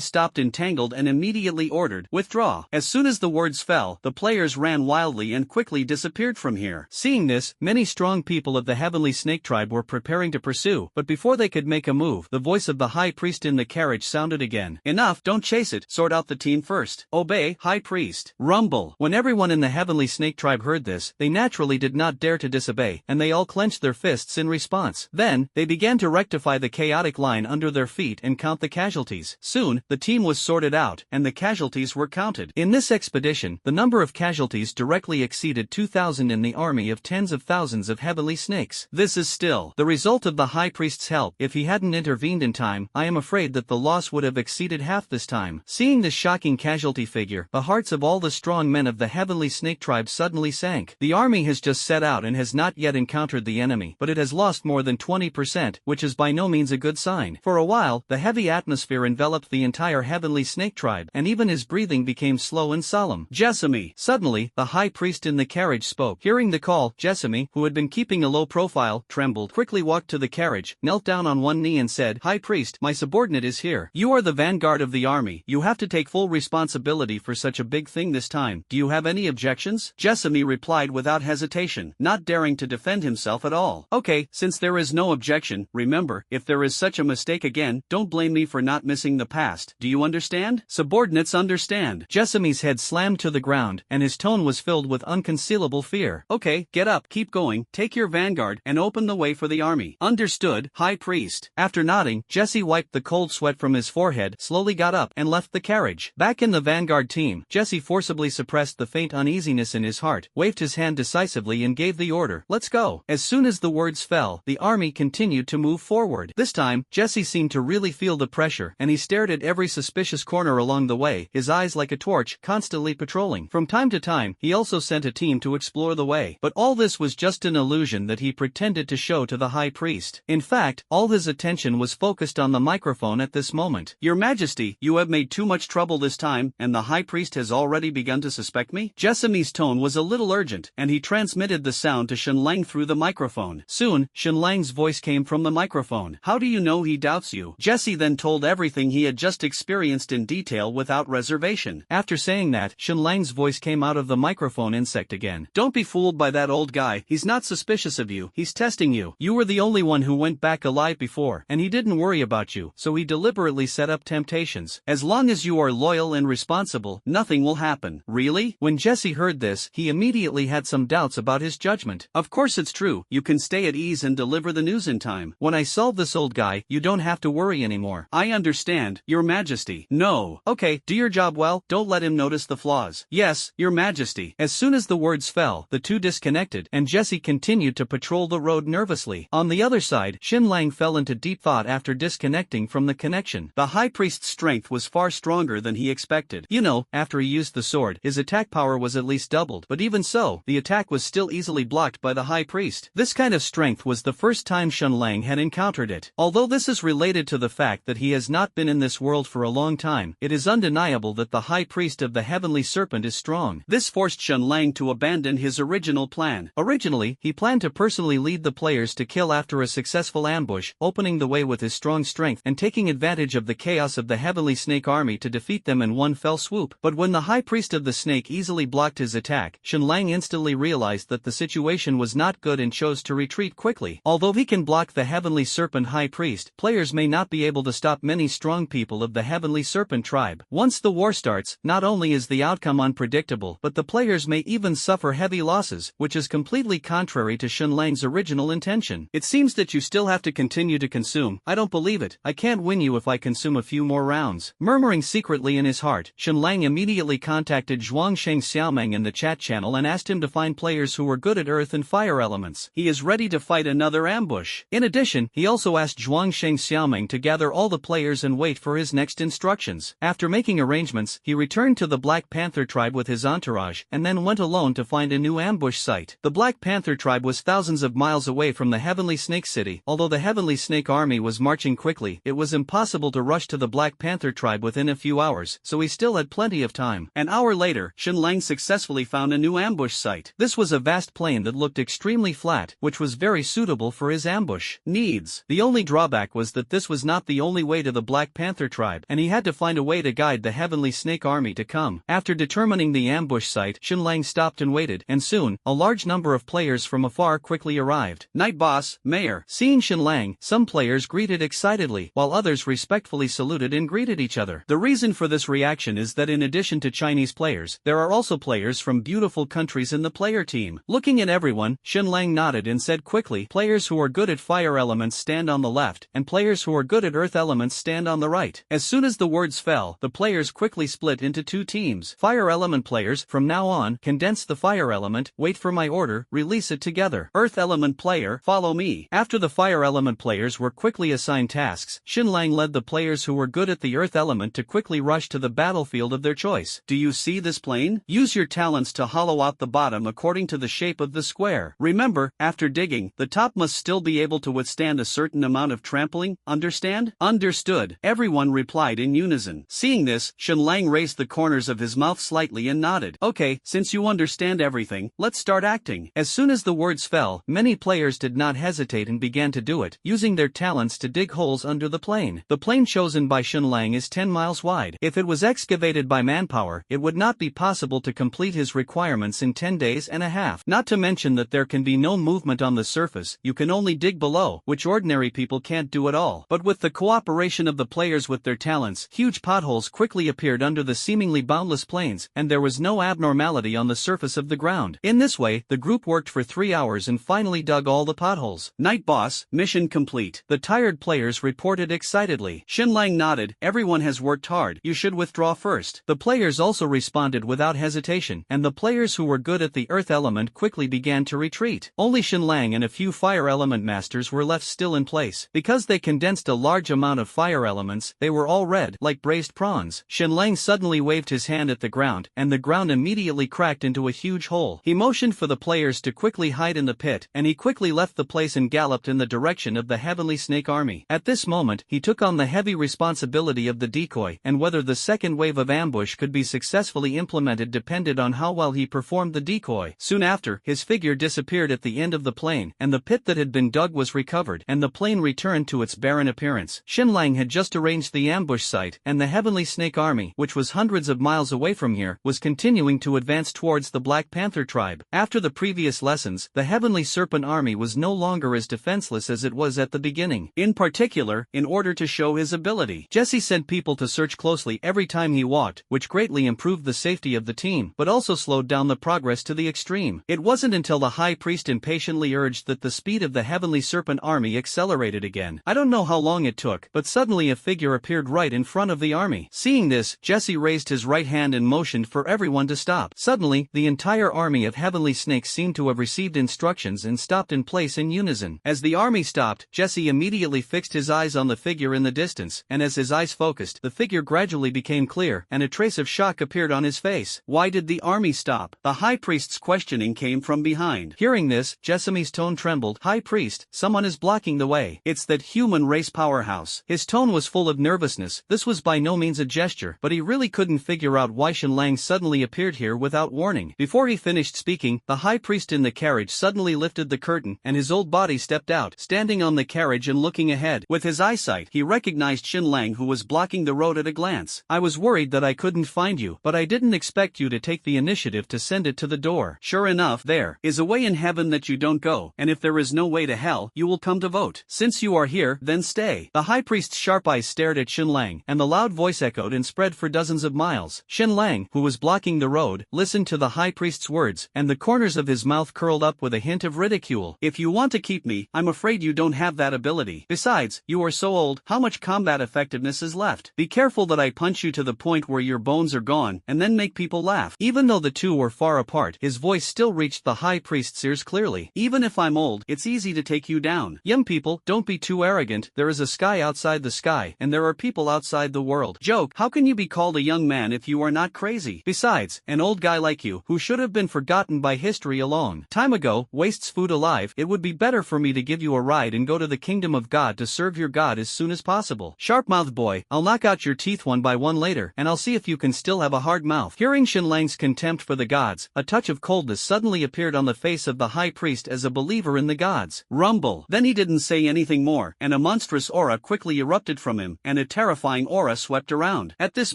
stopped entangled and immediately ordered, "Withdraw." As soon as the words fell, the players ran wildly and quickly disappeared from here. Seeing this, many strong people of the heavenly snake tribe were preparing to pursue, but before they could make a move, the voice of the high priest in the carriage sounded again. "Enough, don't chase it, sort out the team first. Obey, high priest." Rumble. When everyone in the heavenly snake tribe heard this, they naturally did not dare to disobey, and they all clenched their fists in response. Then, they began to rectify the chaotic line under their feet and count the casualties. Soon, the team was sorted out, and the casualties were counted. In this expedition, the number of casualties directly exceeded 2,000 in the army of tens of thousands of heavenly snakes. This is still the result of the high priest's help. If he hadn't intervened in time, I am afraid that the loss would have exceeded half this time. Seeing this shocking casualty figure, the hearts of all the strong men of the heavenly snake tribe suddenly sank. The army has just set out and has not yet encountered the enemy, but it has lost more than 20%, which is by no means a good sign. For a while, the heavy atmosphere enveloped the entire heavenly snake tribe, and even his breathing became slow and solemn. "Jessamy!" Suddenly, the high priest in the carriage spoke. Hearing the call, Jessamy, who had been keeping a low profile, trembled, quickly walked to the carriage, knelt down on one knee and said, "High priest, my subordinate is here. You are the vanguard of the army. You have to take full responsibility for such a big thing this time. Do you have any objections?" Jessamy replied without hesitation, not daring to defend himself at all. "Okay, since there is no objection, remember, if there is such a mistake again, don't blame me for not missing the past. Do you understand?" Subordinates understand. Jessamy's head slammed to the ground, and his tone was filled with unconcealable fear. "Okay, get up, keep going, take your vanguard, and open the way for the army." "Understood, high priest." After nodding, Jesse wiped the cold sweat from his forehead, slowly got up, and left the carriage. Back in the vanguard team, Jesse forcibly suppressed the faint uneasiness in his heart, waved his hand decisively and gave the order, "Let's go." As soon as the words fell, the army continued to move forward. This time, Jesse seemed to really feel the pressure, and he stared at every suspicious corner along the way, his eyes like a torch, constantly patrolling. From time to time, he also sent a team to explore the way. But all this was just an illusion that he pretended to show to the high priest. In fact, all his attention was focused on the microphone at this moment. "Your Majesty, you have made too much trouble this time, and the high priest has already begun to suspect me?" Jessamy's tone was a little urgent, and he transmitted the sound to Shenlang through the microphone. Soon, Shenlang's voice came from the microphone. "How do you know he doubts you?" Jesse then told everything he had just experienced in detail without reservation. After saying that, Shenlang's voice came out of the microphone insect again. "Don't be fooled by that old guy. He's not suspicious of you. He's testing you. You were the only one who went back alive before, and he didn't worry about you, so he deliberately set up temptations. As long as you are loyal and responsible, nothing will happen." "Really?" When Jesse heard this, he immediately had some doubts about his judgment. "Of course it's true. You can stay at ease and deliver the news in time. When I solve this old guy, you don't have to worry anymore." "I understand, Your Majesty." "No. Okay, do your job well, don't let him notice the flaws." "Yes, Your Majesty." As soon as the words fell, the two disconnected, and Jesse continued to patrol the road nervously. On the other side, Shenlang fell into deep thought after disconnecting from the connection. The high priest's strength was far stronger than he expected. You know, after he used the sword, his attack power was at least doubled, but even so, the attack was still easily blocked by the high priest. This kind of strength was the first time Shenlang had encountered it. Although this is related to the fact that he has not been in this world for a long time, it is undeniable that the high priest of the heavenly serpent is strong. This forced Shenlang to abandon his original plan. Originally, he planned to personally lead the players to kill after a successful ambush, opening the way with his strong strength and taking advantage of the chaos of the heavenly snake army to defeat them in one fell swoop. But when the high priest of the snake easily blocked his attack, Shenlang instantly realized that the situation was not good and chose to retreat quickly. Although he can block the heavenly serpent high priest, players may not be able to stop many strong people of the heavenly serpent tribe. Once the war starts, not only is the outcome unpredictable, but the players may even suffer heavy losses, which is completely contrary to Shenlang's original intention. It seems that you still have to continue to consume room. I don't believe it. I can't win you if I consume a few more rounds. Murmuring secretly in his heart, Shenlang immediately contacted Zhuangsheng Xiaomeng in the chat channel and asked him to find players who were good at earth and fire elements. He is ready to fight another ambush. In addition, he also asked Zhuangsheng Xiaomeng to gather all the players and wait for his next instructions. After making arrangements, he returned to the Black Panther tribe with his entourage and then went alone to find a new ambush site. The Black Panther tribe was thousands of miles away from the Heavenly Snake City. Although the Heavenly Snake army was marching quickly, it was impossible to rush to the Black Panther tribe within a few hours, so he still had plenty of time. An hour later, Shenlang successfully found a new ambush site. This was a vast plain that looked extremely flat, which was very suitable for his ambush needs. The only drawback was that this was not the only way to the Black Panther tribe, and he had to find a way to guide the Heavenly Snake army to come. After determining the ambush site, Shenlang stopped and waited, and soon, a large number of players from afar quickly arrived. Night Boss, Mayor. Seeing Shenlang, some players greeted excitedly, while others respectfully saluted and greeted each other. The reason for this reaction is that in addition to Chinese players, there are also players from beautiful countries in the player team. Looking at everyone, Shenlang nodded and said quickly, players who are good at fire elements stand on the left, and players who are good at earth elements stand on the right. As soon as the words fell, the players quickly split into two teams. Fire element players, from now on, condense the fire element, wait for my order, release it together. Earth element player, follow me. After the fire element players were quickly assigned tasks, Shenlang led the players who were good at the earth element to quickly rush to the battlefield of their choice. Do you see this plane? Use your talents to hollow out the bottom according to the shape of the square. Remember, after digging, the top must still be able to withstand a certain amount of trampling, understand? Understood. Everyone replied in unison. Seeing this, Shenlang raised the corners of his mouth slightly and nodded. Okay, since you understand everything, let's start acting. As soon as the words fell, many players did not hesitate and began to do it, using their talents to dig holes under the plane. The plane chosen by Shenlang is 10 miles wide. If it was excavated by manpower, it would not be possible to complete his requirements in 10 days and a half. Not to mention that there can be no movement on the surface, you can only dig below, which ordinary people can't do at all. But with the cooperation of the players with their talents, huge potholes quickly appeared under the seemingly boundless plains, and there was no abnormality on the surface of the ground. In this way, the group worked for 3 hours and finally dug all the potholes. Night Boss, mission complete. The tired players reported excitedly. Shenlang nodded, everyone has worked hard, you should withdraw first. The players also responded without hesitation, and the players who were good at the earth element quickly began to retreat. Only Shenlang and a few fire element masters were left still in place. Because they condensed a large amount of fire elements, they were all red, like braised prawns. Shenlang suddenly waved his hand at the ground, and the ground immediately cracked into a huge hole. He motioned for the players to quickly hide in the pit, and he quickly left the place and galloped in the direction of the Heavenly Snake army. At this moment, he took on the heavy responsibility of the decoy, and whether the second wave of ambush could be successfully implemented depended on how well he performed the decoy. Soon after, his figure disappeared at the end of the plane, and the pit that had been dug was recovered, and the plane returned to its barren appearance. Shenlang had just arranged the ambush site, and the Heavenly Snake army, which was hundreds of miles away from here, was continuing to advance towards the Black Panther tribe. After the previous lessons, the Heavenly Serpent army was no longer as defenseless as it was at the beginning. In particular, in order to show his ability, Jesse sent people to search closely every time he walked, which greatly improved the safety of the team, but also slowed down the progress to the extreme. It wasn't until the High Priest impatiently urged that the speed of the Heavenly Serpent army accelerated again. I don't know how long it took, but suddenly a figure appeared right in front of the army. Seeing this, Jesse raised his right hand and motioned for everyone to stop. Suddenly, the entire army of Heavenly Snakes seemed to have received instructions and stopped in place in unison. As the army stopped, Jesse immediately fixed his eyes on the figure in the distance, and as his eyes focused, the figure gradually became clear, and a trace of shock appeared on his face. Why did the army stop? The High Priest's questioning came from behind. Hearing this, Jesseme's tone trembled. High Priest, someone is blocking the way. It's that human race powerhouse. His tone was full of nervousness. This was by no means a gesture, but he really couldn't figure out why Shenlang suddenly appeared here without warning. Before he finished speaking, the High Priest in the carriage suddenly lifted the curtain, and his old body stepped out, standing on the carriage and looking ahead. With his eyesight, he recognized Shenlang, who was blocking the road at a glance. I was worried that I couldn't find you, but I didn't expect you to take the initiative to send it to the door. Sure enough, there is a way in heaven that you don't go, and if there is no way to hell, you will come to vote. Since you are here, then stay. The High Priest's sharp eyes stared at Shenlang, and the loud voice echoed and spread for dozens of miles. Shenlang, who was blocking the road, listened to the High Priest's words, and the corners of his mouth curled up with a hint of ridicule. If you want to keep me, I'm afraid you don't have that ability. already. Besides, you are so old, how much combat effectiveness is left? Be careful that I punch you to the point where your bones are gone, and then make people laugh. Even though the two were far apart, his voice still reached the high priest's ears clearly. Even if I'm old, it's easy to take you down. Young people, don't be too arrogant. There is a sky outside the sky, and there are people outside the world. Joke, how can you be called a young man if you are not crazy? Besides, an old guy like you, who should have been forgotten by history a long time ago, wastes food alive. It would be better for me to give you a ride and go to the kingdom of God to serve your God as soon as possible. Sharp-mouthed boy, I'll knock out your teeth one by one later, and I'll see if you can still have a hard mouth. Hearing Shenlang's contempt for the gods, a touch of coldness suddenly appeared on the face of the high priest as a believer in the gods. Rumble. Then he didn't say anything more, and a monstrous aura quickly erupted from him, and a terrifying aura swept around. At this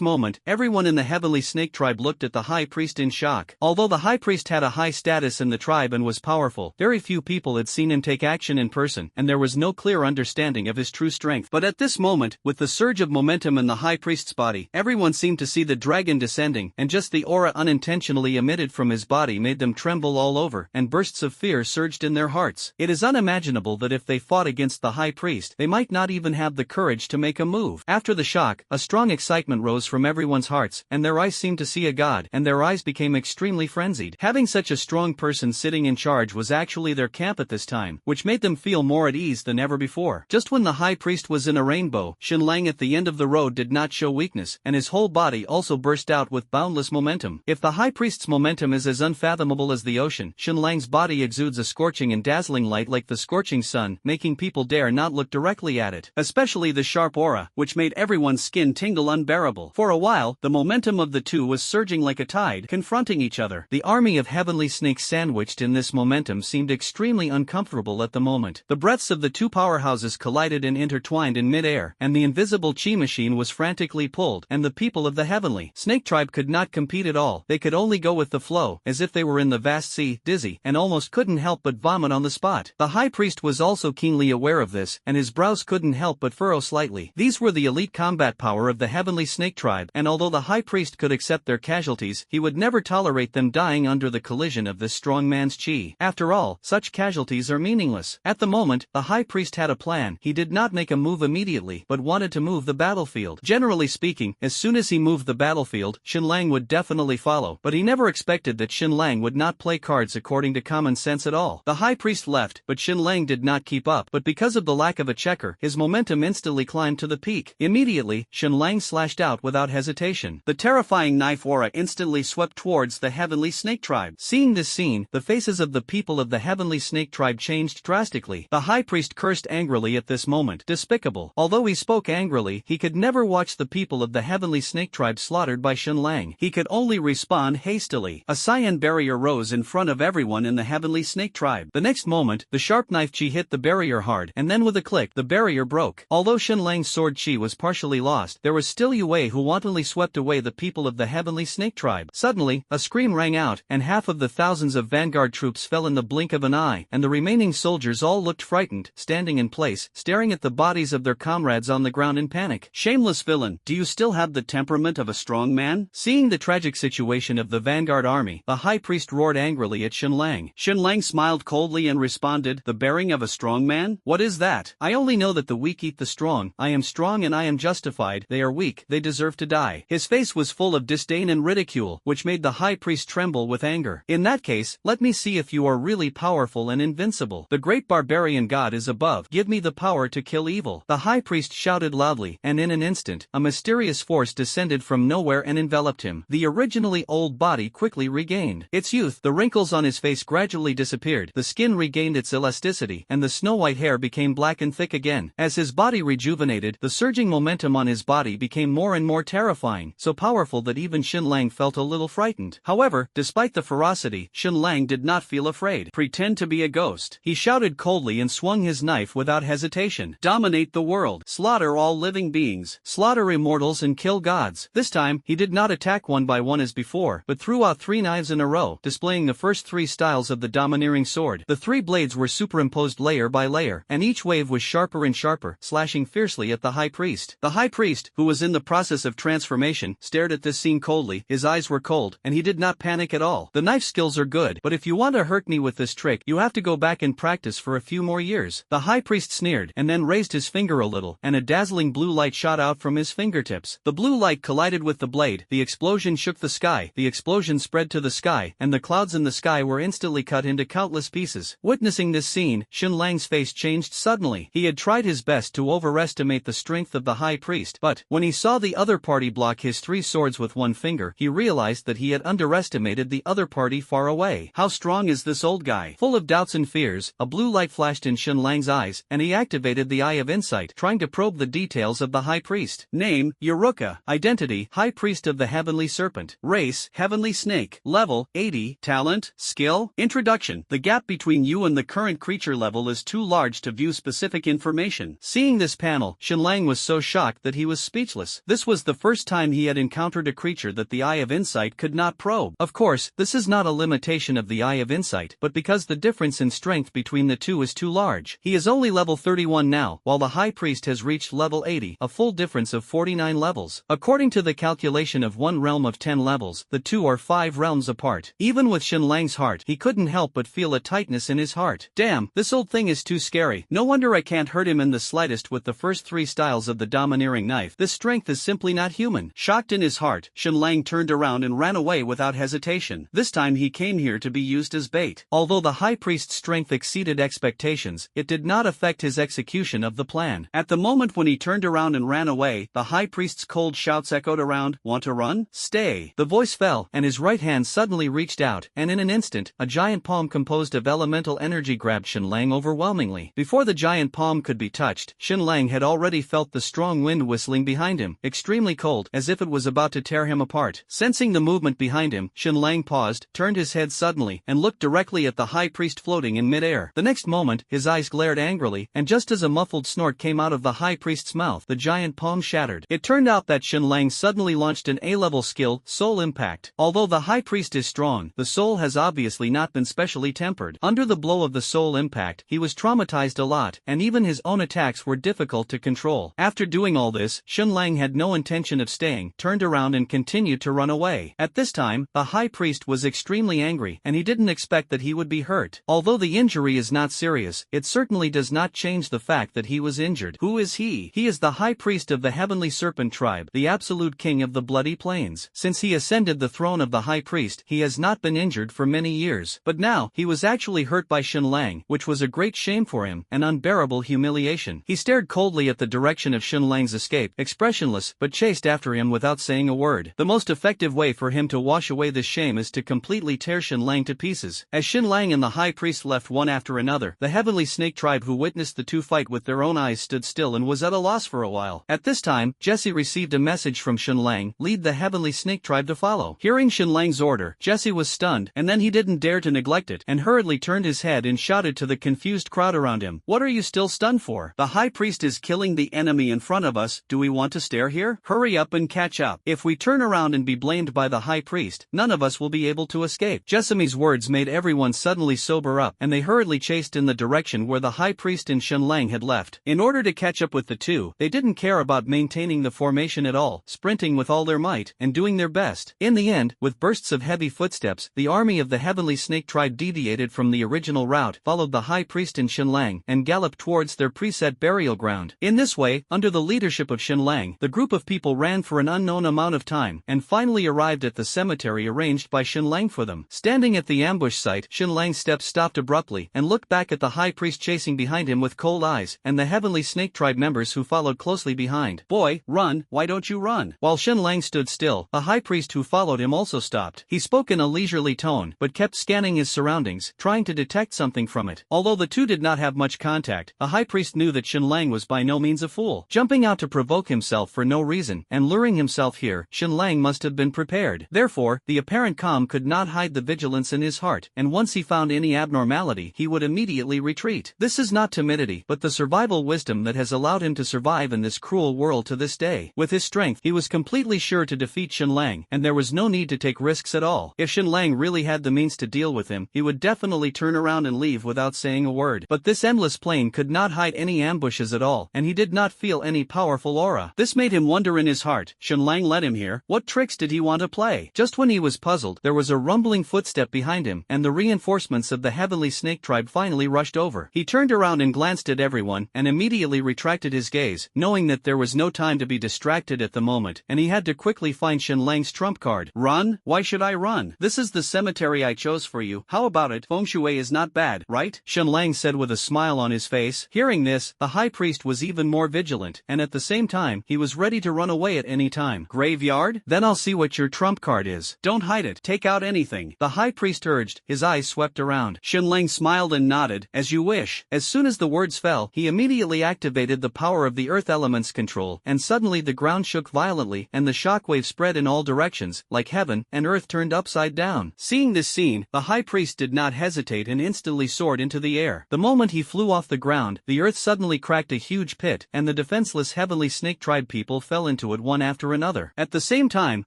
moment, everyone in the heavenly snake tribe looked at the high priest in shock. Although the high priest had a high status in the tribe and was powerful, very few people had seen him take action in person, and there was no clear understanding of his true strength. But at this moment, with the surge of momentum in the high priest's body, everyone seemed to see the dragon descending, and just the aura unintentionally emitted from his body made them tremble all over, and bursts of fear surged in their hearts. It is unimaginable that if they fought against the high priest, they might not even have the courage to make a move. After the shock, a strong excitement rose from everyone's hearts, and their eyes seemed to see a god, and their eyes became extremely frenzied. Having such a strong person sitting in charge was actually their camp at this time, which made them feel more at ease than ever before. Just when the high priest was in a rainbow, Shenlang at the end of the road did not show weakness, and his whole body also burst out with boundless momentum. If the high priest's momentum is as unfathomable as the ocean, Shenlang's body exudes a scorching and dazzling light like the scorching sun, making people dare not look directly at it, especially the sharp aura, which made everyone's skin tingle unbearable. For a while, the momentum of the two was surging like a tide, confronting each other. The army of heavenly snakes sandwiched in this momentum seemed extremely uncomfortable at the moment. The breaths of the two powerhouses collided and intertwined in mid-air, and the invisible chi machine was frantically pulled, and the people of the heavenly snake tribe could not compete at all. They could only go with the flow, as if they were in the vast sea, dizzy, and almost couldn't help but vomit on the spot. The high priest was also keenly aware of this, and his brows couldn't help but furrow slightly. These were the elite combat power of the heavenly snake tribe, and although the high priest could accept their casualties, he would never tolerate them dying under the collision of this strong man's chi. After all, such casualties are meaningless. At the moment, the high priest had a plan. He did not make a move immediately, but wanted to move the battlefield. Generally speaking, as soon as he moved the battlefield, Shenlang would definitely follow, but he never expected that Shenlang would not play cards according to common sense at all. The high priest left, but Shenlang did not keep up, but because of the lack of a checker, his momentum instantly climbed to the peak. Immediately, Shenlang slashed out without hesitation. The terrifying knife aura instantly swept towards the heavenly snake tribe. Seeing this scene, the faces of the people of the heavenly snake tribe changed drastically. The high priest cursed angrily at this moment. Despicable. Although he spoke angrily, he could never watch the people of the heavenly snake tribe slaughtered by Shenlang. He could only respond hastily. A cyan barrier rose in front of everyone in the heavenly snake tribe. The next moment, the sharp knife chi hit the barrier hard, and then with a click, the barrier broke. Although Shenlang's sword chi was partially lost, there was still Yue who wantonly swept away the people of the heavenly snake tribe. Suddenly, a scream rang out, and half of the thousands of vanguard troops fell in the blink of an eye, and the remaining soldiers all looked frightened, standing in place, staring at the bodies of their comrades on the ground in panic. Shameless villain, do you still have the temperament of a strong man? Seeing the tragic situation of the vanguard army, the high priest roared angrily at Shenlang. Shenlang smiled coldly and responded, the bearing of a strong man? What is that? I only know that the weak eat the strong. I am strong and I am justified. They are weak, they deserve to die. His face was full of disdain and ridicule, which made the high priest tremble with anger. In that case, let me see if you are really powerful and invincible. The great barbarian god is above. Give me the power to kill evil. The high priest shouted loudly, and in an instant, a mysterious force descended from nowhere and enveloped him. The originally old body quickly regained its youth. The wrinkles on his face gradually disappeared. The skin regained its elasticity, and the snow-white hair became black and thick again. As his body rejuvenated, the surging momentum on his body became more and more terrifying, so powerful that even Shenlang felt a little frightened. However, despite the ferocity, Shenlang did not feel afraid. Pretend to be a ghost. He shouted coldly and swung his knife without hesitation. Dominate the world. Slaughter all living beings. Slaughter immortals and kill gods. This time, he did not attack one by one as before, but threw out 3 knives in a row, displaying the first 3 styles of the domineering sword. The 3 blades were superimposed layer by layer, and each wave was sharper and sharper, slashing fiercely at the high priest. The high priest, who was in the process of transformation, stared at this scene coldly. His eyes were cold, and he did not panic at all. The knife skills are good, but if you want to hurt me with this trick, you have to go back and practice for a few more years. The high priest priest sneered and then raised his finger a little, and a dazzling blue light shot out from his fingertips. The blue light collided with the blade, the explosion shook the sky, the explosion spread to the sky, and the clouds in the sky were instantly cut into countless pieces. Witnessing this scene, Xin Lang's face changed suddenly. He had tried his best to overestimate the strength of the high priest, but when he saw the other party block his 3 swords with one finger, he realized that he had underestimated the other party far away. How strong is this old guy? Full of doubts and fears, a blue light flashed in Xin Lang's eyes, and he activated the Eye of Insight, trying to probe the details of the high priest. Name, Yuruka. Identity, High Priest of the Heavenly Serpent. Race, Heavenly Snake. Level, 80. Talent, Skill. Introduction. The gap between you and the current creature level is too large to view specific information. Seeing this panel, Xin Lang was so shocked that he was speechless. This was the first time he had encountered a creature that the Eye of Insight could not probe. Of course, this is not a limitation of the Eye of Insight, but because the difference in strength between the two is too large. He is only level 31 now, while the High Priest has reached level 80, a full difference of 49 levels. According to the calculation of one realm of 10 levels, the two are 5 realms apart. Even with Xin Lang's heart, he couldn't help but feel a tightness in his heart. Damn, this old thing is too scary. No wonder I can't hurt him in the slightest with the first 3 styles of the domineering knife. This strength is simply not human. Shocked in his heart, Xin Lang turned around and ran away without hesitation. This time he came here to be used as bait. Although the High Priest's strength exceeded expectations, it did not affect his execution of the plan. At the moment when he turned around and ran away, the High Priest's cold shouts echoed around, "Want to run? Stay." The voice fell, and his right hand suddenly reached out, and in an instant, a giant palm composed of elemental energy grabbed Xin Lang overwhelmingly. Before the giant palm could be touched, Xin Lang had already felt the strong wind whistling behind him, extremely cold, as if it was about to tear him apart. Sensing the movement behind him, Xin Lang paused, turned his head suddenly, and looked directly at the High Priest floating in midair. The next moment, his eyes glared angrily, and just as a muffled snort came out of the High Priest's mouth, the giant palm shattered. It turned out that Xin Lang suddenly launched an A-level skill, Soul Impact. Although the High Priest is strong, the soul has obviously not been specially tempered. Under the blow of the Soul Impact, he was traumatized a lot, and even his own attacks were difficult to control. After doing all this, Xin Lang had no intention of staying, turned around and continued to run away. At this time, the High Priest was extremely angry, and he didn't expect that he would be hurt. Although the injury is not serious, it certainly does not change the fact that he was injured. Who is he? He is the High Priest of the Heavenly Serpent tribe, the absolute king of the Bloody Plains. Since he ascended the throne of the High Priest, he has not been injured for many years. But now, he was actually hurt by Xin Lang, which was a great shame for him, an unbearable humiliation. He stared coldly at the direction of Xin Lang's escape, expressionless, but chased after him without saying a word. The most effective way for him to wash away this shame is to completely tear Xin Lang to pieces. As Xin Lang and the High Priest left one after another, the Heavenly Snake tribe who witnessed the two fight with their own eyes stood still and was at a loss for a while. At this time, Jesse received a message from Xin Lang, lead the Heavenly Snake tribe to follow. Hearing Xin Lang's order, Jesse was stunned, and then he didn't dare to neglect it, and hurriedly turned his head and shouted to the confused crowd around him, "What are you still stunned for? The High Priest is killing the enemy in front of us. Do we want to stare here? Hurry up and catch up. If we turn around and be blamed by the High Priest, none of us will be able to escape." Jesseme's words made everyone suddenly sober up, and they hurriedly chased in the direction where the High Priest and Xin Lang had left. In order to catch up with the two, they didn't care about maintaining the formation at all, sprinting with all their might, and doing their best. In the end, with bursts of heavy footsteps, the army of the Heavenly Snake tribe deviated from the original route, followed the High Priest and Xin Lang, and galloped towards their preset burial ground. In this way, under the leadership of Xin Lang, the group of people ran for an unknown amount of time, and finally arrived at the cemetery arranged by Xin Lang for them. Standing at the ambush site, Xin Lang's steps stopped abruptly, and looked back at the High Priest chasing behind him with cold eyes, and the Heavenly Snake tribe members who followed closely behind. "Boy, run, why don't you run?" While Xin Lang stood still, the High Priest who followed him also stopped. He spoke in a leisurely tone, but kept scanning his surroundings, trying to detect something from it. Although the two did not have much contact, the High Priest knew that Xin Lang was by no means a fool. Jumping out to provoke himself for no reason, and luring himself here, Xin Lang must have been prepared. Therefore, the apparent calm could not hide the vigilance in his heart, and once he found any abnormality, he would immediately retreat. This is not timidity, but the survival wisdom that has allowed him to survive in this cruel world to this day. With his strength, he was completely sure to defeat Xin Lang, and there was no need to take risks at all. If Xin Lang really had the means to deal with him, he would definitely turn around and leave without saying a word. But this endless plain could not hide any ambushes at all, and he did not feel any powerful aura. This made him wonder in his heart, Xin Lang led him here, what tricks did he want to play? Just when he was puzzled, there was a rumbling footstep behind him, and the reinforcements of the Heavenly Snake tribe finally rushed over. He turned around and glanced at everyone and immediately retracted his gaze, knowing that there was no time to be distracted at the moment, and he had to quickly find Shenlang's trump card. Run? Why should I run? This is the cemetery I chose for you. How about it? Feng shui is not bad, right? Shenlang said with a smile on his face. Hearing this, the high priest was even more vigilant, and at the same time, he was ready to run away at any time. Graveyard? Then I'll see what your trump card is. Don't hide it. Take out anything. The high priest urged, his eyes swept around. Shenlang smiled and nodded. As you wish. As soon as the words fell, he immediately activated the power of the earth element's control, and suddenly the ground shook violently and the shockwave spread in all directions, like heaven and earth turned upside down. Seeing this scene, the high priest did not hesitate and instantly soared into the air. The moment he flew off the ground, the earth suddenly cracked a huge pit, and the defenseless heavenly snake tribe people fell into it one after another. At the same time,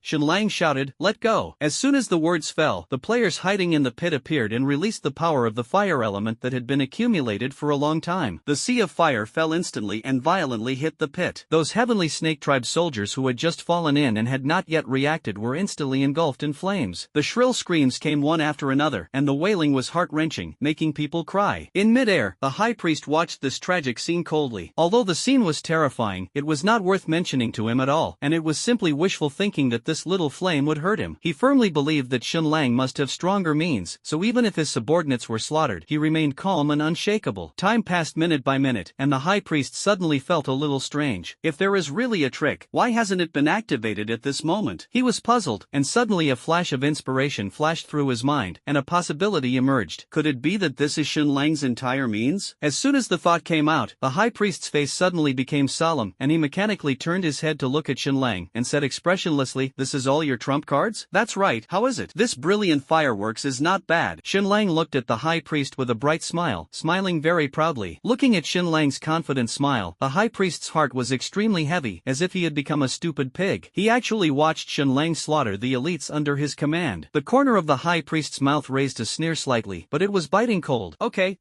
Shenlang shouted, "Let go!" As soon as the words fell, the players hiding in the pit appeared and released the power of the fire element that had been accumulated for a long time. The sea of fire fell instantly and violently hit the pit. Those heavenly snake tribe soldiers who had just fallen in and had not yet reacted were instantly engulfed in flames. The shrill screams came one after another, and the wailing was heart-wrenching, making people cry. In midair, the high priest watched this tragic scene coldly. Although the scene was terrifying, it was not worth mentioning to him at all, and it was simply wishful thinking that this little flame would hurt him. He firmly believed that Shenlang must have stronger means, so even if his subordinates were slaughtered, he remained calm and unshakable. Time passed minute by minute, and the high priest suddenly felt a little strange. If there is really a trick, why hasn't it been activated at this moment? He was puzzled, and suddenly a flash of inspiration flashed through his mind, and a possibility emerged. Could it be that this is Shenlang's entire means? As soon as the thought came out, the high priest's face suddenly became solemn, and he mechanically turned his head to look at Shenlang and said expressionlessly, "This is all your trump cards? That's right, how is it? This brilliant fireworks is not bad." Shenlang looked at the high priest with a bright smile, smiling very proudly. Looking at Shenlang's confident smile, the high priest's heart was extremely heavy, as if he had become a stupid pig. He actually watched Shenlang slaughter the elites under his command. The corner of the high priest's mouth raised a sneer slightly, but it was biting cold. Okay.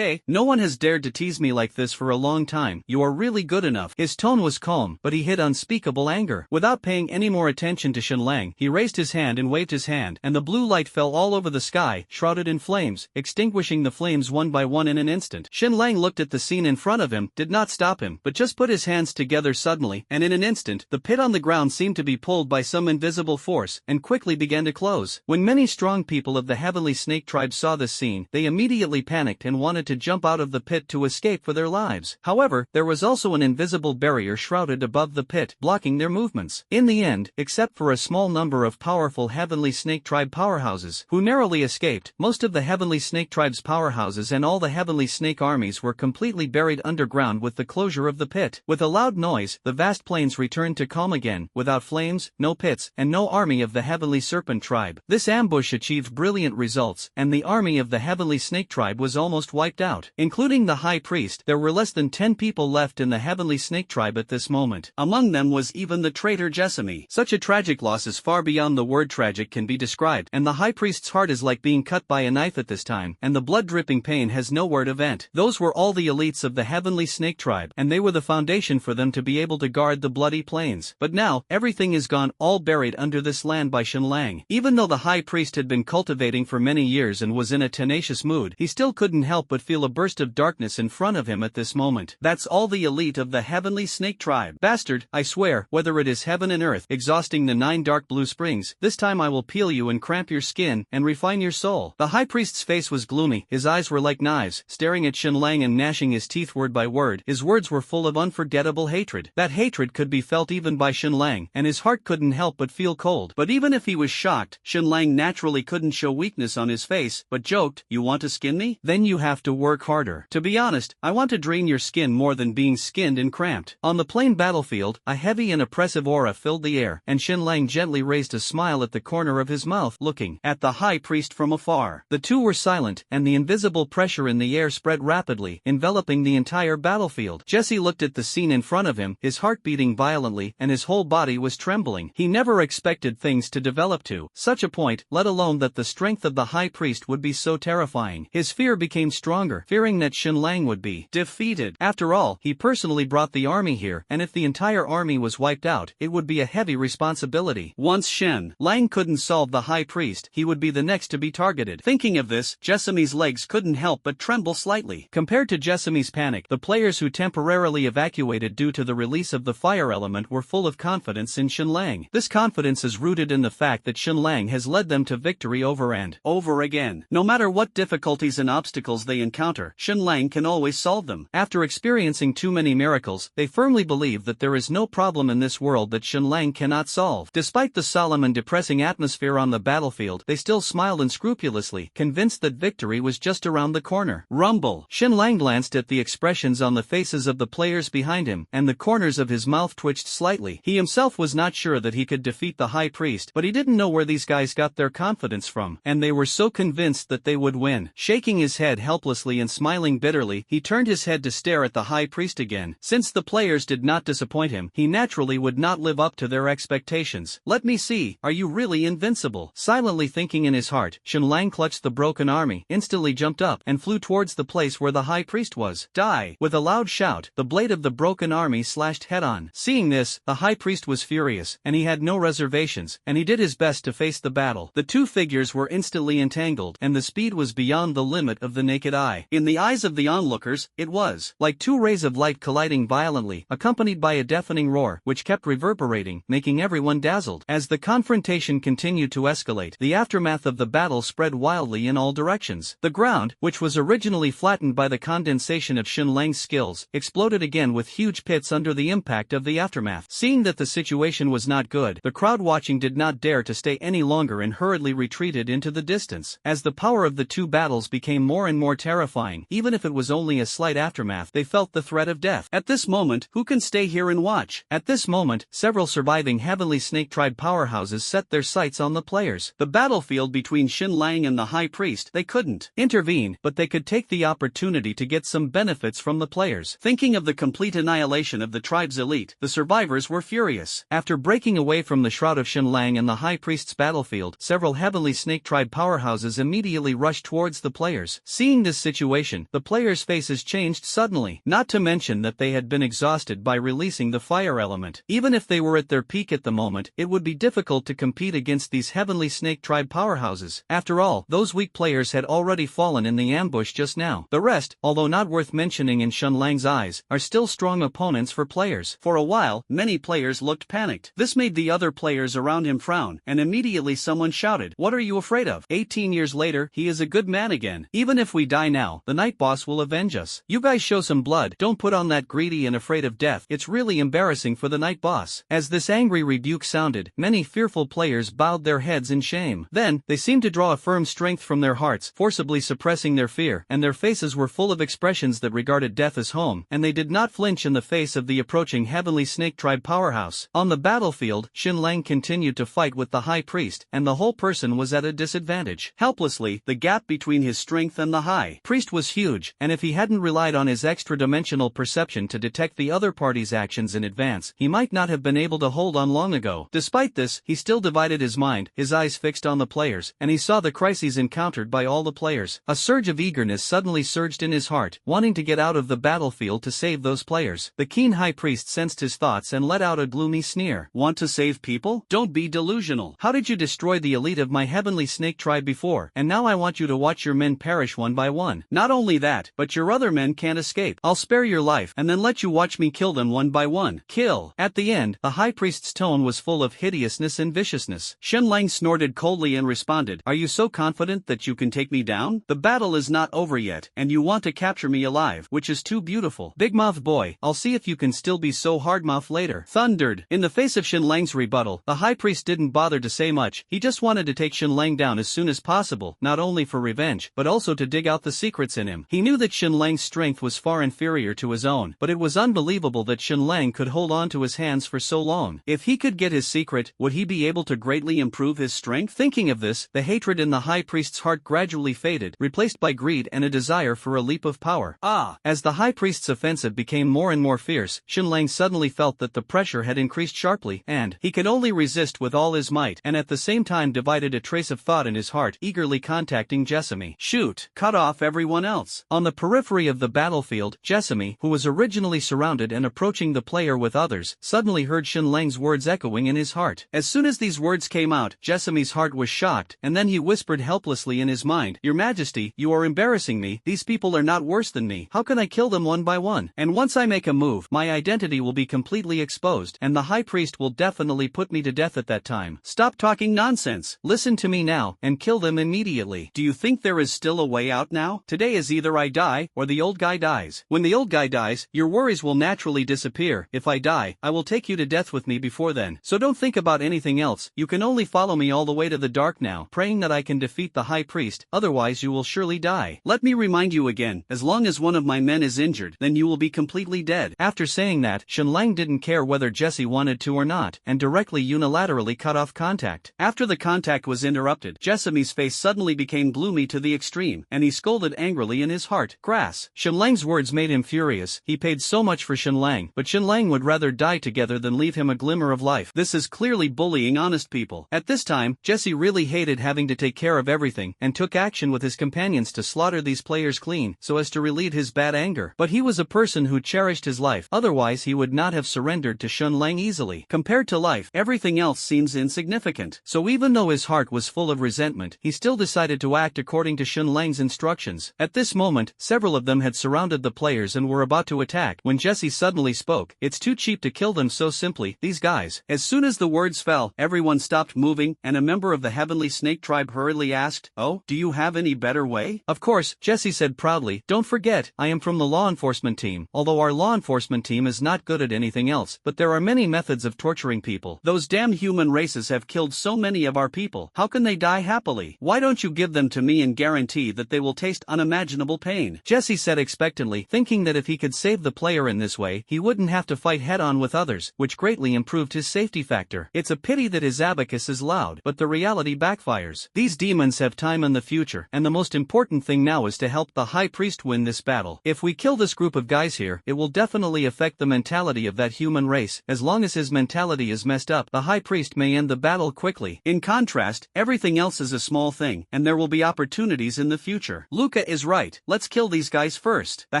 No one has dared to tease me like this for a long time. You are really good enough." His tone was calm, but he hid unspeakable anger. Without paying any more attention to Shenlang, he raised his hand and waved his hand, and the blue light fell all over the sky, shrouded in flames, extinguishing the flames one by one in an instant. Shenlang looked at the scene in front of him, did not stop him, but just put his hands together suddenly, and in an instant, the pit on the ground seemed to be pulled by some invisible force, and quickly began to close. When many strong people of the heavenly snake tribe saw this scene, they immediately panicked and wanted to jump out of the pit to escape for their lives. However, there was also an invisible barrier shrouded above the pit, blocking their movements. In the end, except for a small number of powerful heavenly snake tribe powerhouses, who narrowly escaped, most of the heavenly snake tribe's powerhouses and all the heavenly snake armies were completely buried underground with the closure of the pit. With a loud noise, the vast plains returned to calm again, without flames, no pits, and no army of the heavenly serpent tribe. This ambush achieved brilliant results, and the army of the heavenly snake tribe was almost wiped out. Including the high priest, there were less than 10 people left in the heavenly snake tribe at this moment. Among them was even the traitor Jessamy. Such a tragic loss is far beyond the word tragic can be described, and the high priest's heart is like being cut by a knife at this time, and the blood-dripping pain has nowhere to vent. Those were all the elites of the heavenly snake tribe, and they were the foundation for them to be able to guard the bloody plains. But now, everything is gone, all buried under this land by Shenlang. Even though the high priest had been cultivating for many years and was in a tenacious mood, he still couldn't help but feel a burst of darkness in front of him at this moment. That's all the elite of the heavenly snake tribe. Bastard, I swear, whether it is heaven and earth, exhausting the 9 dark blue springs, this time I will peel you and cramp your skin, and refine your soul. The high priest's face was gloomy, his eyes were like knives, staring at Shenlang and gnashing his teeth word by word. His words were full of unforgettable hatred. That hatred could be felt even by Shenlang, and his heart couldn't help but feel cold. But even if he was shocked, Shenlang naturally couldn't show weakness on his face, but joked, "You want to skin me? Then you have to work harder. To be honest, I want to drain your skin more than being skinned and cramped." On the plain battlefield, a heavy and oppressive aura filled the air, and Shenlang gently raised a smile at the corner of his mouth, looking at the high priest from afar. The two were silent, and the invisible pressure in the air spread rapidly, enveloping the entire battlefield. Jesse looked at the scene in front of him, his heart beating violently, and his whole body was trembling. He never expected things to develop to such a point, let alone that the strength of the high priest would be so terrifying. His fear became stronger, fearing that Shenlang would be defeated. After all, he personally brought the army here, and if the entire army was wiped out, it would be a heavy responsibility. Once Shenlang couldn't solve the high priest, he would be the next to be targeted. Thinking of this, Jessamy's legs couldn't help but tremble slightly. Compared to Jessamy's panic, the players who temporarily evacuated due to the release of the fire element were full of confidence in Xinlang. This confidence is rooted in the fact that Xinlang has led them to victory over and over again. No matter what difficulties and obstacles they encounter, Xinlang can always solve them. After experiencing too many miracles, they firmly believe that there is no problem in this world that Xinlang cannot solve. Despite the solemn and depressing atmosphere on the battlefield, they still smiled unscrupulously, convinced that victory was just around the corner. Rumble. Xinlang glanced at the expressions on the faces of the players behind him, and the corners of his mouth twitched slightly. He himself was not sure that he could defeat the high priest, but he didn't know where these guys got their confidence from, and they were so convinced that they would win. Shaking his head helplessly and smiling bitterly, he turned his head to stare at the high priest again. Since the players did not disappoint him, he naturally would not live up to their expectations. Let me see, are you really invincible? Silently thinking in his heart, Xinlang clutched the broken army, instantly jumped up, and flew towards the place where the high priest was. Die! With a loud shout, the blade of the broken army slashed head-on. Seeing this, the high priest was furious, and he had no reservations, and he did his best to face the battle. The two figures were instantly entangled, and the speed was beyond the limit of the naked eye. In the eyes of the onlookers, it was like two rays of light colliding violently, accompanied by a deafening roar, which kept reverberating, making everyone dazzled. As the confrontation continued to escalate, the aftermath of the battle spread wildly in all directions. The ground, which was originally flattened by the condensation of Xinlang's skills, exploded again with huge pits under the impact of the aftermath. Seeing that the situation was not good, the crowd watching did not dare to stay any longer and hurriedly retreated into the distance. As the power of the two battles became more and more terrifying, even if it was only a slight aftermath, they felt the threat of death. At this moment, who can stay here and watch? At this moment, several surviving Heavenly Snake Tribe powerhouses set their sights on the players. The battlefield between Xinlang and the High Priest, they couldn't intervene, but they could take the opportunity to get some benefits from the players. Thinking of the complete annihilation of the tribe's elite, the survivors were furious. After breaking away from the shroud of Xinlang and the High Priest's battlefield, several Heavenly Snake Tribe powerhouses immediately rushed towards the players. Seeing this situation, the players' faces changed suddenly, not to mention that they had been exhausted by releasing the fire element. Even if they were at their peak at the moment, it would be difficult to compete against these Heavenly Snake Tribe powerhouses. After all, those weak players had already fallen in the ambush just now. The rest, although not worth mentioning in Xinlang's eyes, are still strong opponents for players. For a while, many players looked panicked. This made the other players around him frown, and immediately someone shouted, "What are you afraid of? 18 years later, he is a good man again. Even if we die now, the night boss will avenge us. You guys show some blood, don't put on that greedy and afraid of death. It's really embarrassing for the night boss." As this angry rebuke sounded, many fearful players bowed their heads in shame. Then, they seemed to draw a firm strength from their hearts, forcibly suppressing their fear, and their faces were full of expressions that regarded death as home, and they did not flinch in the face of the approaching Heavenly Snake Tribe powerhouse. On the battlefield, Xinlang continued to fight with the High Priest, and the whole person was at a disadvantage. Helplessly, the gap between his strength and the High Priest was huge, and if he hadn't relied on his extra-dimensional perception to detect the other party's actions in advance, he might not have been able to hold on long ago. Despite this, he still divided his mind, his eyes fixed on the players, and he saw the crises encountered by all the players. A surge of eagerness suddenly surged in his heart, wanting to get out of the battlefield to save those players. The keen High Priest sensed his thoughts and let out a gloomy sneer. "Want to save people? Don't be delusional. How did you destroy the elite of my Heavenly Snake Tribe before? And now I want you to watch your men perish one by one. Not only that, but your other men can't escape. I'll spare your life and then let you watch me kill them one by one. Kill." At the end, the High Priest's tone was full of hideousness and viciousness. Xinlang snorted coldly and responded, "Are you so confident that you can take me down? The battle is not over yet, and you want to capture me alive, which is too beautiful. Big mouth boy, I'll see if you can still be so hard-mouthed later." Thundered. In the face of Xinlang's rebuttal, the High Priest didn't bother to say much. He just wanted to take Xinlang down as soon as possible, not only for revenge, but also to dig out the secrets in him. He knew that Xinlang's strength was far inferior to his own, but it was unbelievable that Xinlang could hold on to his hands for so long. If he could get his secret, would he be able to greatly improve his strength? Thinking of this, the hatred in the High Priest's heart gradually faded, replaced by greed and a desire for a leap of power. As the High Priest's offensive became more and more fierce, Xinlang suddenly felt that the pressure had increased sharply, and he could only resist with all his might, and at the same time divided a trace of thought in his heart, eagerly contacting Jessamy. Shoot! Cut off everyone else. On the periphery of the battlefield, Jessamy, who was originally surrounded and approaching the player with others, suddenly heard Xinlang's words echoing in his heart. As soon as these words came out, Jessamy's heart was shocked, and then he whispered helplessly in his mind, "Your Majesty, you are embarrassing me. These people people are not worse than me. How can I kill them one by one? And once I make a move, my identity will be completely exposed, and the high priest will definitely put me to death at that time. Stop talking nonsense. Listen to me now, and kill them immediately. Do you think there is still a way out now? Today is either I die, or the old guy dies. When the old guy dies, your worries will naturally disappear. If I die, I will take you to death with me before then. So don't think about anything else. You can only follow me all the way to the dark now, praying that I can defeat the high priest, otherwise you will surely die. Let me remind you again, as long as one of my men is injured, then you will be completely dead. After saying that, Shenlang didn't care whether Jesse wanted to or not, and directly unilaterally cut off contact. After the contact was interrupted, Jesseme's face suddenly became gloomy to the extreme, and he scolded angrily in his heart. Grass. Shenlang's words made him furious. He paid so much for Shenlang, but Shenlang would rather die together than leave him a glimmer of life. This is clearly bullying honest people. At this time, Jesse really hated having to take care of everything, and took action with his companions to slaughter these players clean, so as to relieve his bad anger. But he was a person who cherished his life, otherwise he would not have surrendered to Shenlang easily. Compared to life, everything else seems insignificant. So even though his heart was full of resentment, he still decided to act according to Shenlang's instructions. At this moment, several of them had surrounded the players and were about to attack, when Jesse suddenly spoke. It's too cheap to kill them so simply, these guys. As soon as the words fell, everyone stopped moving, and a member of the Heavenly Snake tribe hurriedly asked, "Oh, do you have any better way?" Of course, Jesse said proudly, "Don't forget, I am from the law enforcement team. Although our law enforcement team is not good at anything else, but there are many methods of torturing people. Those damn human races have killed so many of our people. How can they die happily? Why don't you give them to me and guarantee that they will taste unimaginable pain?" Jesse said expectantly, thinking that if he could save the player in this way, he wouldn't have to fight head-on with others, which greatly improved his safety factor. It's a pity that his abacus is loud, but the reality backfires. These demons have time in the future, and the most important thing now is to help the high priest win this battle. If we kill this group of guys here, it will definitely affect the mentality of that human race. As long as his mentality is messed up, the high priest may end the battle quickly. In contrast, everything else is a small thing, and there will be opportunities in the future. Luca is right. Let's kill these guys first. The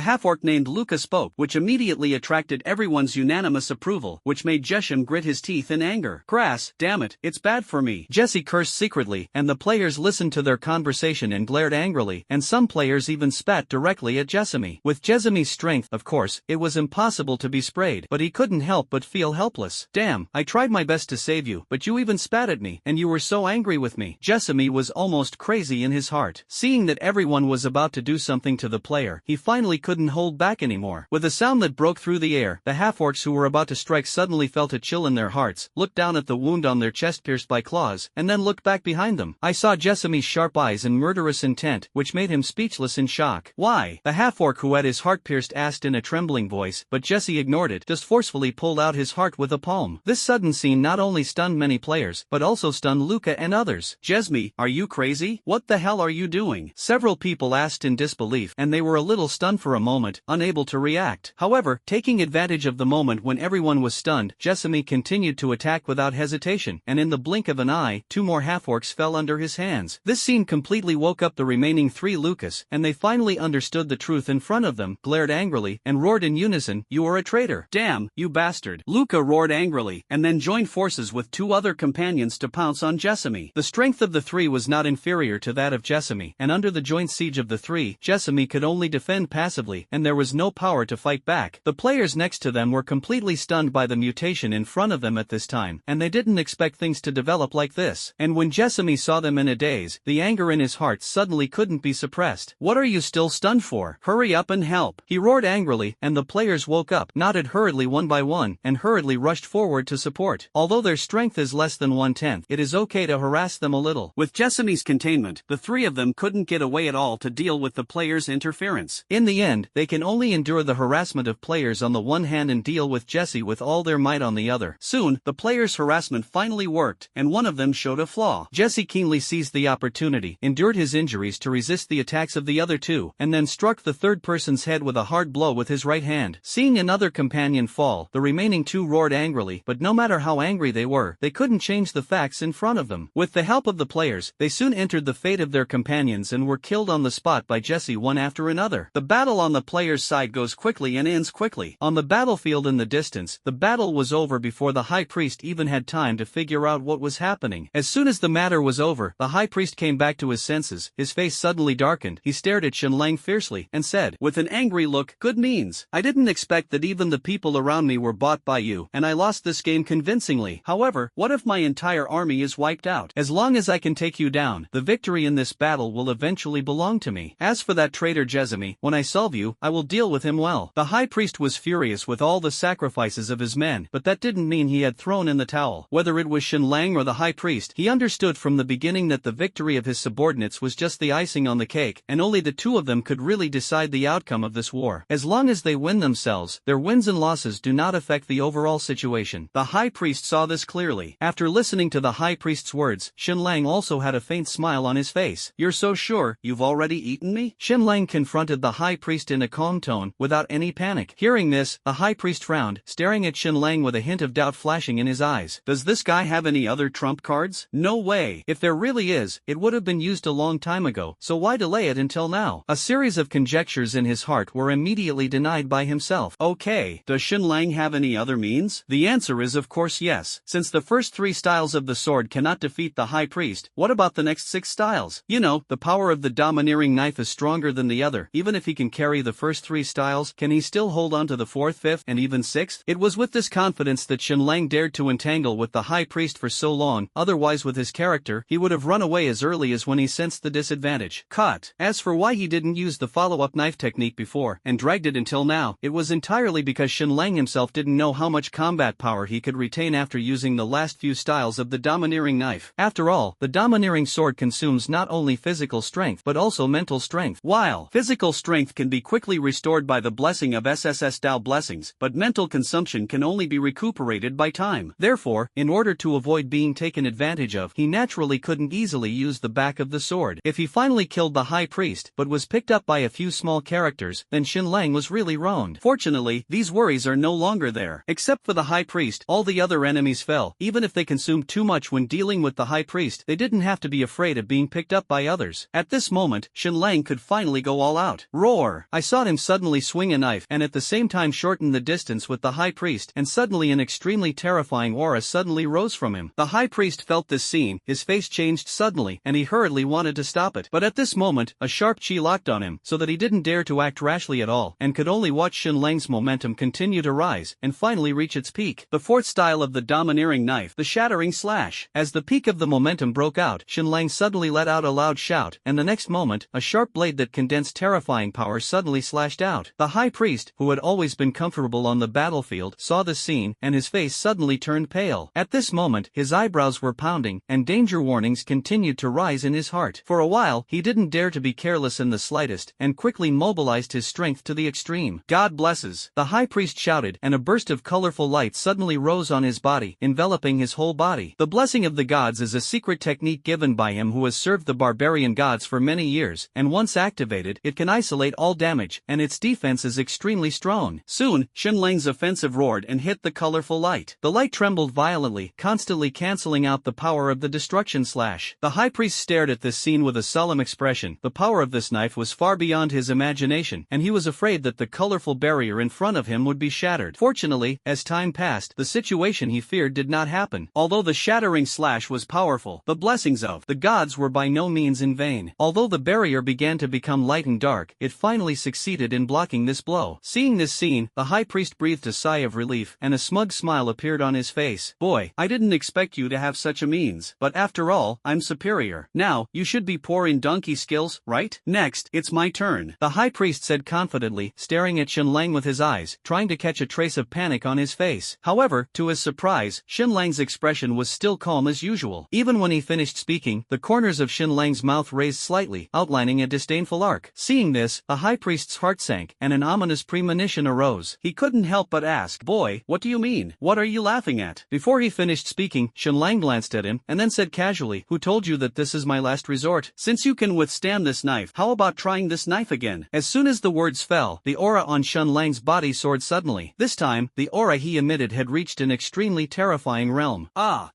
half-orc named Luca spoke, which immediately attracted everyone's unanimous approval, which made Jeshem grit his teeth in anger. Crass, damn it, it's bad for me. Jesse cursed secretly, and the players listened to their conversation and glared angrily, and some players even spat directly at Jessame. With Jesseme's strength, of course, it was impossible to be sprayed, but he couldn't help but feel helpless. Damn, I tried my best to save you, but you even spat at me, and you were so angry with me. Jessame was almost crazy in his heart. Seeing that everyone was about to do something to the player, he finally couldn't hold back anymore. With a sound that broke through the air, the half-orcs who were about to strike suddenly felt a chill in their hearts, looked down at the wound on their chest pierced by claws, and then looked back behind them. I saw Jesseme's sharp eyes and murderous intent, which made him speechless in shock. Why? The half-orc who had his heart pierced asked in a trembling voice, but Jesse ignored it, just forcefully pulled out his heart with a palm. This sudden scene not only stunned many players, but also stunned Luca and others. Jesme, are you crazy? What the hell are you doing? Several people asked in disbelief, and they were a little stunned for a moment, unable to react. However, taking advantage of the moment when everyone was stunned, Jessame continued to attack without hesitation, and in the blink of an eye, 2 more half-orcs fell under his hands. This scene completely woke up the remaining 3 Lucas, and they finally understood the truth in front of them, glared angrily, and roared in unison, "You are a traitor! Damn, you bastard!" Luca roared angrily, and then joined forces with 2 other companions to pounce on Jessame. The strength of the 3 was not inferior to that of Jessame, and under the joint siege of the 3, Jessame could only defend passively, and there was no power to fight back. The players next to them were completely stunned by the mutation in front of them at this time, and they didn't expect things to develop like this. And when Jessame saw them in a daze, the anger in his heart suddenly couldn't be suppressed. "What are you still stunned for? Hurry up and help!" he roared angrily, and the players woke up, nodded hurriedly one by one, and hurriedly rushed forward to support. Although their strength is less than 1/10, it is okay to harass them a little. With Jesseme's containment, the 3 of them couldn't get away at all to deal with the players' interference. In the end, they can only endure the harassment of players on the one hand and deal with Jesse with all their might on the other. Soon, the players' harassment finally worked, and one of them showed a flaw. Jesse keenly seized the opportunity, endured his injuries to resist the attacks of the other 2, and then struck the 3rd person's head with a hard blow with his right hand. Seeing another companion fall, the remaining 2 roared angrily, but no matter how angry they were, they couldn't change the facts in front of them. With the help of the players, they soon entered the fate of their companions and were killed on the spot by Jesse one after another. The battle on the players' side goes quickly and ends quickly. On the battlefield in the distance, the battle was over before the high priest even had time to figure out what was happening. As soon as the matter was over, the high priest came back to his senses, his face suddenly darkened, he stared at Lang fiercely and said, with an angry look, "Good means. I didn't expect that even the people around me were bought by you, and I lost this game convincingly. However, what if my entire army is wiped out? As long as I can take you down, the victory in this battle will eventually belong to me. As for that traitor Jezemi, when I solve you, I will deal with him well." The high priest was furious with all the sacrifices of his men, but that didn't mean he had thrown in the towel. Whether it was Lang or the high priest, he understood from the beginning that the victory of his subordinates was just the icing on the cake, and only the two of them could really decide the outcome of this war. As long as they win themselves, their wins and losses do not affect the overall situation. The high priest saw this clearly. After listening to the high priest's words, Lang also had a faint smile on his face. "You're so sure you've already eaten me?" Lang confronted the high priest in a calm tone, without any panic. Hearing this, the high priest frowned, staring at Lang with a hint of doubt flashing in his eyes. "Does this guy have any other trump cards?" "No way. If there really is, it would have been used a long time ago, so why delay it until now?" A series of conjectures in his heart were immediately denied by himself. "Okay, does Lang have any other means?" The answer is of course yes. Since the first 3 styles of the sword cannot defeat the high priest, what about the next 6 styles? You know, the power of the domineering knife is stronger than the other. Even if he can carry the first 3 styles, can he still hold on to the 4th, 5th, and even 6th? It was with this confidence that Lang dared to entangle with the high priest for so long, otherwise with his character, he would have run away as early as when he sensed the disadvantage. Cut. As for why he didn't use the follow-up knife technique before, and dragged it until now, it was entirely because Lang himself didn't know how much combat power he could retain after using the last few styles of the domineering knife. After all, the domineering sword consumes not only physical strength but also mental strength. While physical strength can be quickly restored by the blessing of SSS-level blessings, but mental consumption can only be recuperated by time. Therefore, in order to avoid being taken advantage of, he naturally couldn't easily use the back of the sword. If he finally killed the high priest, but was picked up by a few small characters, then Lang was really wronged. Fortunately, these worries are no longer there. Except for the high priest, all the other enemies fell. Even if they consumed too much when dealing with the high priest, they didn't have to be afraid of being picked up by others. At this moment, Lang could finally go all out. Roar! I saw him suddenly swing a knife and at the same time shorten the distance with the high priest, and suddenly an extremely terrifying aura suddenly rose from him. The high priest felt this scene, his face changed suddenly, and he hurriedly wanted to stop it. But at this moment, a sharp chi locked on him, so that he didn't dare to act rashly at all, and could only watch Lang's momentum continue to rise, and finally reach its peak. The 4th style of the domineering knife, the shattering slash. As the peak of the momentum broke out, Lang suddenly let out a loud shout, and the next moment, a sharp blade that condensed terrifying power suddenly slashed out. The high priest, who had always been comfortable on the battlefield, saw the scene, and his face suddenly turned pale. At this moment, his eyebrows were pounding, and danger warnings continued to rise in his heart. For a while, he didn't dare to be careless in the slightest, and quickly mobilized his strength to the extreme. "God blesses!" the high priest shouted, and a burst of colorful light suddenly rose on his body, enveloping his whole body. The blessing of the gods is a secret technique given by him who has served the barbarian gods for many years, and once activated, it can isolate all damage, and its defense is extremely strong. Soon, Lang's offensive roared and hit the colorful light. The light trembled violently, constantly canceling out the power of the destruction slash. The high priest stared at this scene with a solemn expression. The power of this knife was far beyond his imagination, and he was afraid that the colorful barrier in front of him would be shattered. Fortunately, as time passed, the situation he feared did not happen. Although the shattering slash was powerful, the blessings of the gods were by no means in vain. Although the barrier began to become light and dark, it finally succeeded in blocking this blow. Seeing this scene, the high priest breathed a sigh of relief, and a smug smile appeared on his face. "Boy, I didn't expect you to have such a means, but after all, I'm superior. Now, you should be poor in donkey skills, right? Next, it's my turn," the high priest said confidently, staring at Lang with his eyes, trying to catch a trace of panic on his face. However, to his surprise, Lang's expression was still calm as usual. Even when he finished speaking, the corners of Lang's mouth raised slightly, outlining a disdainful arc. Seeing this, the high priest's heart sank, and an ominous premonition arose. He couldn't help but ask, "Boy, what do you mean? What are you laughing at?" Before he finished speaking, Lang glanced at him, and then said casually, "Who told you that this is my last resort? Since you can withstand this knife, how about trying this knife again?" As soon as the words fell, the aura on Lang's body soared suddenly. This time, the aura he emitted had reached an extremely terrifying realm.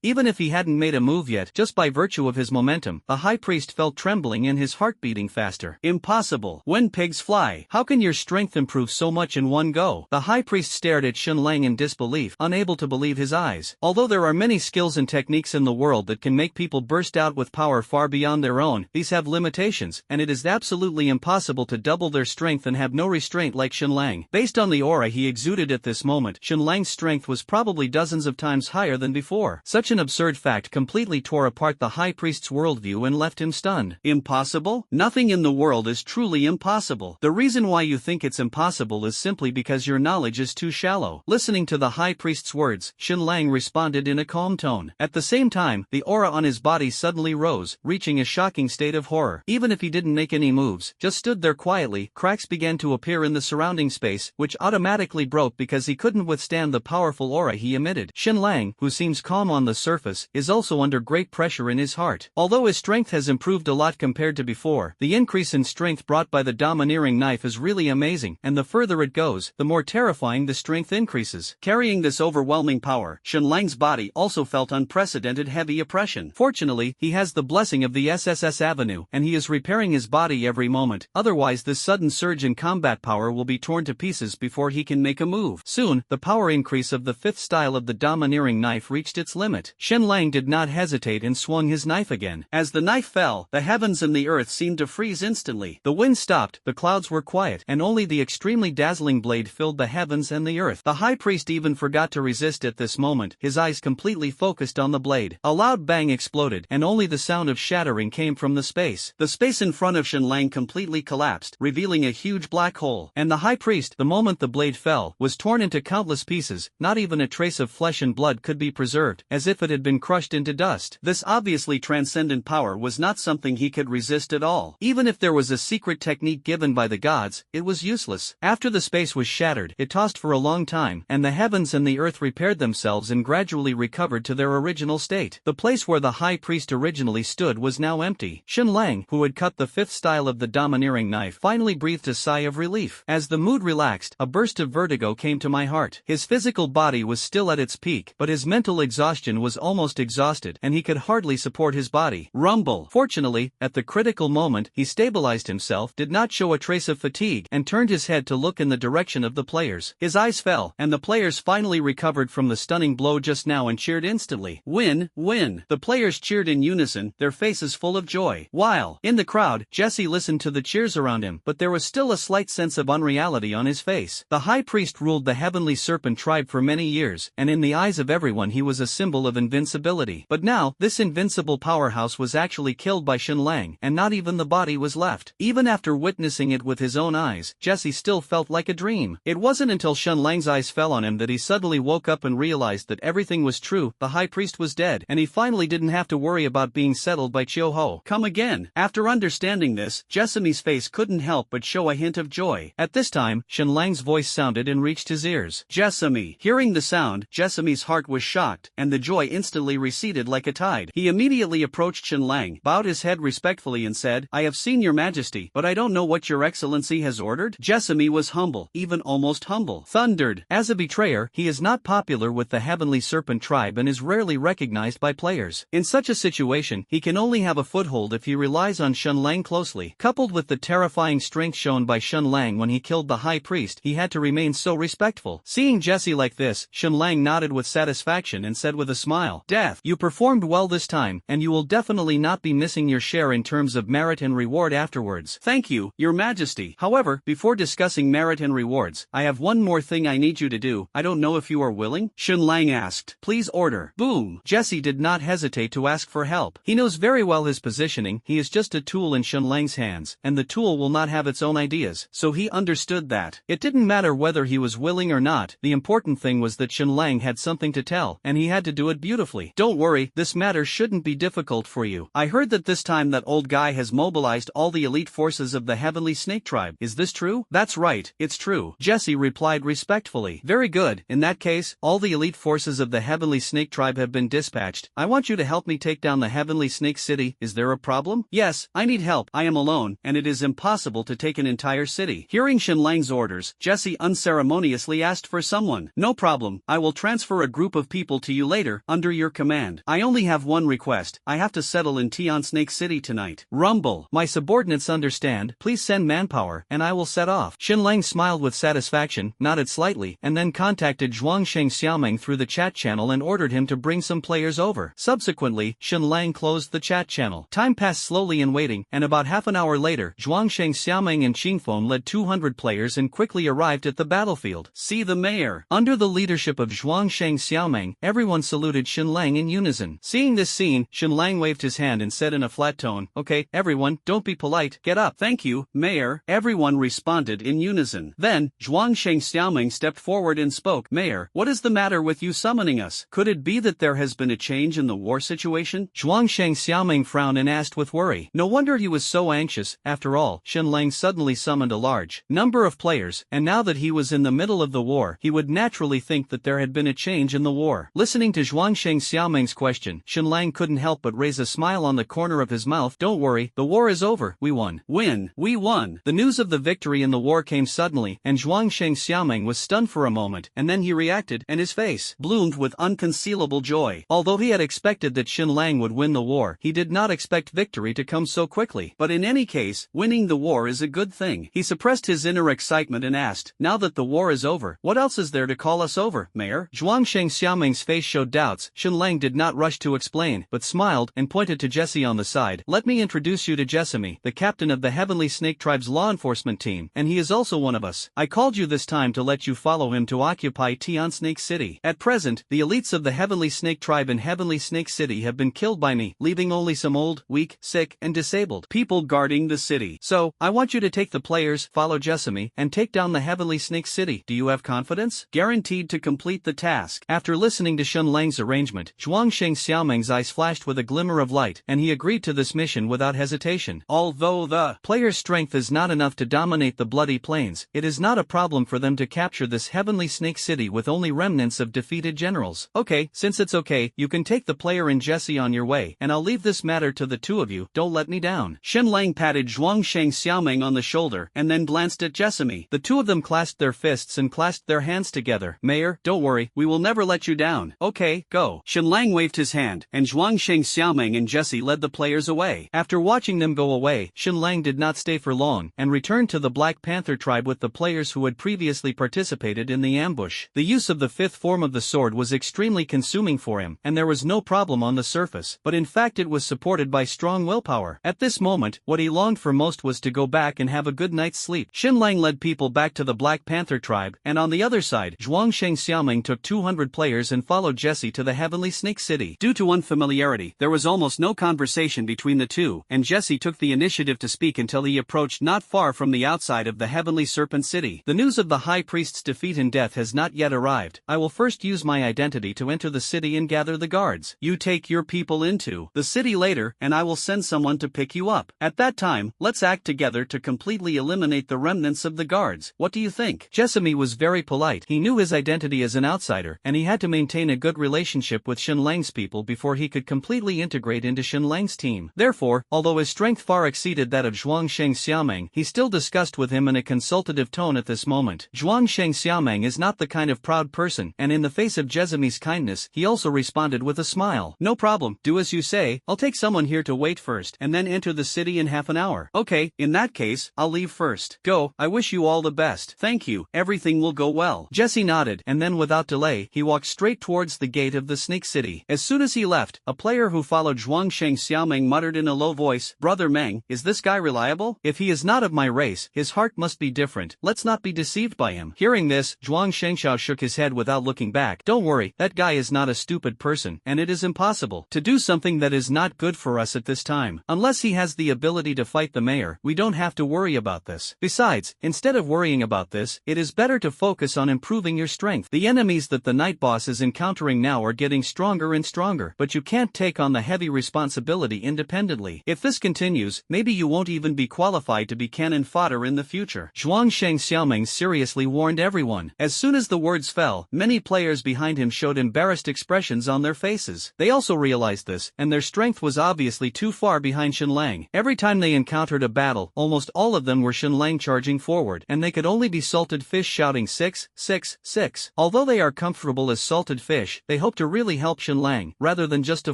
Even if he hadn't made a move yet, just by virtue of his momentum, the high priest felt trembling and his heart beating faster. "Impossible. When pigs fly, how can your strength improve so much in one go?" The high priest stared at Lang in disbelief, unable to believe his eyes. Although there are many skills and techniques in the world that can make people burst out with power far beyond their own, these have limitations, and it is absolutely absolutely impossible to double their strength and have no restraint like Shenlang. Based on the aura he exuded at this moment, Shenlang's strength was probably dozens of times higher than before. Such an absurd fact completely tore apart the high priest's worldview and left him stunned. Impossible? Nothing in the world is truly impossible. The reason why you think it's impossible is simply because your knowledge is too shallow. Listening to the high priest's words, Shenlang responded in a calm tone. At the same time, the aura on his body suddenly rose, reaching a shocking state of horror. Even if he didn't make any moves, just stood there quietly, cracks began to appear in the surrounding space, which automatically broke because he couldn't withstand the powerful aura he emitted. Shenlang, who seems calm on the surface, is also under great pressure in his heart. Although his strength has improved a lot compared to before, the increase in strength brought by the domineering knife is really amazing, and the further it goes, the more terrifying the strength increases. Carrying this overwhelming power, Shenlang's body also felt unprecedented heavy oppression. Fortunately, he has the blessing of the SSS Avenue, and he is repairing his body every moment, otherwise this sudden surge in combat power will be torn to pieces before he can make a move. Soon, the power increase of the fifth style of the domineering knife reached its limit. Shenlang did not hesitate and swung his knife again. As the knife fell, the heavens and the earth seemed to freeze instantly. The wind stopped, the clouds were quiet, and only the extremely dazzling blade filled the heavens and the earth. The high priest even forgot to resist at this moment, his eyes completely focused on the blade. A loud bang exploded, and only the sound of shattering came from the space. The space in front of Shenlang completely collapsed, revealing a huge black hole, and the high priest, the moment the blade fell, was torn into countless pieces. Not even a trace of flesh and blood could be preserved, as if it had been crushed into dust. This obviously transcendent power was not something he could resist at all. Even if there was a secret technique given by the gods, it was useless. After the space was shattered, it tossed for a long time, and the heavens and the earth repaired themselves and gradually recovered to their original state. The place where the high priest originally stood was now empty. Shenlang, who had cut the fifth style of the domineering knife, finally breathed a sigh of relief. As the mood relaxed, a burst of vertigo came to my heart. His physical body was still at its peak, but his mental exhaustion was almost exhausted, and he could hardly support his body. Rumble. Fortunately, at the critical moment, he stabilized himself, did not show a trace of fatigue, and turned his head to look in the direction of the players. His eyes fell, and the players finally recovered from the stunning blow just now and cheered instantly. Win, win. The players cheered in unison, their faces full of joy. While, in the crowd, Jesse listened to the cheers around him, but there was still a slight sense of unreality on his face. The high priest ruled the heavenly serpent tribe for many years, and in the eyes of everyone he was a symbol of invincibility. But now, this invincible powerhouse was actually killed by Shenlang, and not even the body was left. Even after witnessing it with his own eyes, Jesse still felt like a dream. It wasn't until Shenlang's eyes fell on him that he suddenly woke up and realized that everything was true. The high priest was dead, and he finally didn't have to worry about being settled by Chiu-Ho. Come again. After understanding this, Jessamy's face couldn't help but show a hint of joy. At this time, Shenlang's voice sounded and reached his ears. Jessamy. Hearing the sound, Jessamy's heart was shocked, and the joy instantly receded like a tide. He immediately approached Shenlang, bowed his head respectfully and said, "I have seen your majesty, but I don't know what your excellency has ordered." Jessamy was humble, even almost humble. Thundered. As a betrayer, he is not popular with the heavenly serpent tribe and is rarely recognized by players. In such a situation, he can only have a foothold if he relies on Shenlang closely. Coupled with the terrifying strength shown by Shenlang when he killed the high priest, he had to remain so respectful. Seeing Jesse like this, Shenlang nodded with satisfaction and said with a smile, "Death, you performed well this time, and you will definitely not be missing your share in terms of merit and reward afterwards." "Thank you, your majesty. However, before discussing merit and rewards, I have one more thing I need you to do. I don't know if you are willing?" Shenlang asked. "Please order." Boom. Jesse did not hesitate to ask for help. He knows very well his positioning. He is just a tool in Shenlang's hands, and the tool will not have its own ideas, so he understood that. It didn't matter whether he was willing or not, the important thing was that Shenlang had something to tell, and he had to do it beautifully. "Don't worry, this matter shouldn't be difficult for you. I heard that this time that old guy has mobilized all the elite forces of the heavenly snake tribe. Is this true?" "That's right, it's true," Jesse replied respectfully. "Very good. In that case, all the elite forces of the heavenly snake tribe have been dispatched. I want you to help me take down the heavenly snake city. Is there a problem?" "Yes, I need help. I am alone, and it is impossible to take an entire city." Hearing Shenlang's orders, Jesse unceremoniously asked for someone. "No problem. I will transfer a group of people to you later, under your command. I only have one request. I have to settle in Tian Snake City tonight." Rumble. "My subordinates understand. Please send manpower, and I will set off." Shenlang smiled with satisfaction, nodded slightly, and then contacted Zhuangsheng Xiaoming through the chat channel and ordered him to bring some players over. Subsequently, Shenlang closed the chat channel. Time passed slowly in waiting, and about half an hour hour later, Zhuangsheng Xiaoming and Qingfeng led 200 players and quickly arrived at the battlefield. See the mayor. Under the leadership of Zhuangsheng Xiaoming, everyone saluted Xinlang in unison. Seeing this scene, Xinlang waved his hand and said in a flat tone, "Okay, everyone, don't be polite, get up." "Thank you, Mayor." Everyone responded in unison. Then, Zhuangsheng Xiaoming stepped forward and spoke. "Mayor, what is the matter with you summoning us? Could it be that there has been a change in the war situation?" Zhuangsheng Xiaoming frowned and asked with worry. No wonder he was so anxious. After all, Xinlang suddenly summoned a large number of players, and now that he was in the middle of the war, he would naturally think that there had been a change in the war. Listening to Zhuangsheng Xiaoming's question, Xinlang couldn't help but raise a smile on the corner of his mouth. "Don't worry, the war is over. We won." "Win? We won." The news of the victory in the war came suddenly, and Zhuangsheng Xiaoming was stunned for a moment, and then he reacted, and his face bloomed with unconcealable joy. Although he had expected that Xinlang would win the war, he did not expect victory to come so quickly. But in any case, winning the war is a good thing. He suppressed his inner excitement and asked, "Now that the war is over, what else is there to call us over, Mayor?" Zhuangsheng Xiaoming's face showed doubts. Xinlang did not rush to explain, but smiled and pointed to Jesse on the side. "Let me introduce you to Jessamy, the captain of the Heavenly Snake Tribe's law enforcement team, and he is also one of us. I called you this time to let you follow him to occupy Tian Snake City. At present, the elites of the Heavenly Snake Tribe in Heavenly Snake City have been killed by me, leaving only some old, weak, sick, and disabled people guarding the city. So, I want you to take the players, follow Jessamy, and take down the Heavenly Snake City. Do you have confidence?" "Guaranteed to complete the task." After listening to Xinlang's arrangement, Zhuangsheng Xiaoming's eyes flashed with a glimmer of light, and he agreed to this mission without hesitation. Although the player's strength is not enough to dominate the Bloody Plains, it is not a problem for them to capture this Heavenly Snake City with only remnants of defeated generals. "Okay, since it's okay, you can take the player and Jesse on your way, and I'll leave this matter to the two of you. Don't let me down." Xinlang patted Zhuangsheng Xiaoming on the shoulder and then glanced at Jessamy. The two of them clasped their fists and clasped their hands together. "Mayor, don't worry, we will never let you down. Okay, go." Xinlang waved his hand, and Zhuangsheng Xiaoming and Jesse led the players away. After watching them go away, Xinlang did not stay for long, and returned to the Black Panther tribe with the players who had previously participated in the ambush. The use of the fifth form of the sword was extremely consuming for him, and there was no problem on the surface, but in fact it was supported by strong willpower. At this moment, what he longed for most was to go back and have a good night's sleep. Xinlang led people back to the Black Panther tribe, and on the other side, Zhuangsheng Xiaoming took 200 players and followed Jesse to the Heavenly Snake City. Due to unfamiliarity, there was almost no conversation between the two, and Jesse took the initiative to speak until he approached not far from the outside of the Heavenly Serpent City. "The news of the High Priest's defeat and death has not yet arrived. I will first use my identity to enter the city and gather the guards. You take your people into the city later, and I will send someone to pick you up. At that time, let's act together to completely eliminate the remnants of the guards. What do you think?" Jessamy was very polite. He knew his identity as an outsider, and he had to maintain a good relationship with Xinlang's people before he could completely integrate into Xinlang's team. Therefore, although his strength far exceeded that of Zhuangsheng Xiaoming, he still discussed with him in a consultative tone at this moment. Zhuangsheng Xiaoming is not the kind of proud person, and in the face ofJessamy's kindness, he also responded with a smile. "No problem, do as you say. I'll take someone here to wait first, and then enter the city in half an hour." "Okay, in that case, I'll leave first. Go, I wish you all the best." "Thank you, everything will go well." Jesse nodded, and then without delay, he walked straight towards the gate of the Snake City. As soon as he left, a player who followed Zhuangsheng Xiaoming muttered in a low voice, "Brother Meng, is this guy reliable? If he is not of my race, his heart must be different. Let's not be deceived by him." Hearing this, Zhuangsheng Xiao shook his head without looking back. "Don't worry, that guy is not a stupid person, and it is impossible to do something that is not good for us at this time. Unless he has the ability to fight the mayor, we don't have to worry about this. Besides, instead of worrying about this, it is better to focus on improving your strength. The enemies that the night boss is encountering now are getting stronger and stronger, but you can't take on the heavy responsibility independently. If this continues, maybe you won't even be qualified to be cannon fodder in the future." Zhuangsheng Xiaoming seriously warned everyone. As soon as the words fell, many players behind him showed embarrassed expressions on their faces. They also realized this, and their strength was obviously too far behind Xinlang. Every time they encountered a battle, almost all of them were Xinlang charging forward, and they could only be salted fish shouting 6, 6, 6. Although they are comfortable as salted fish, they hope to really help Xinlang, rather than just to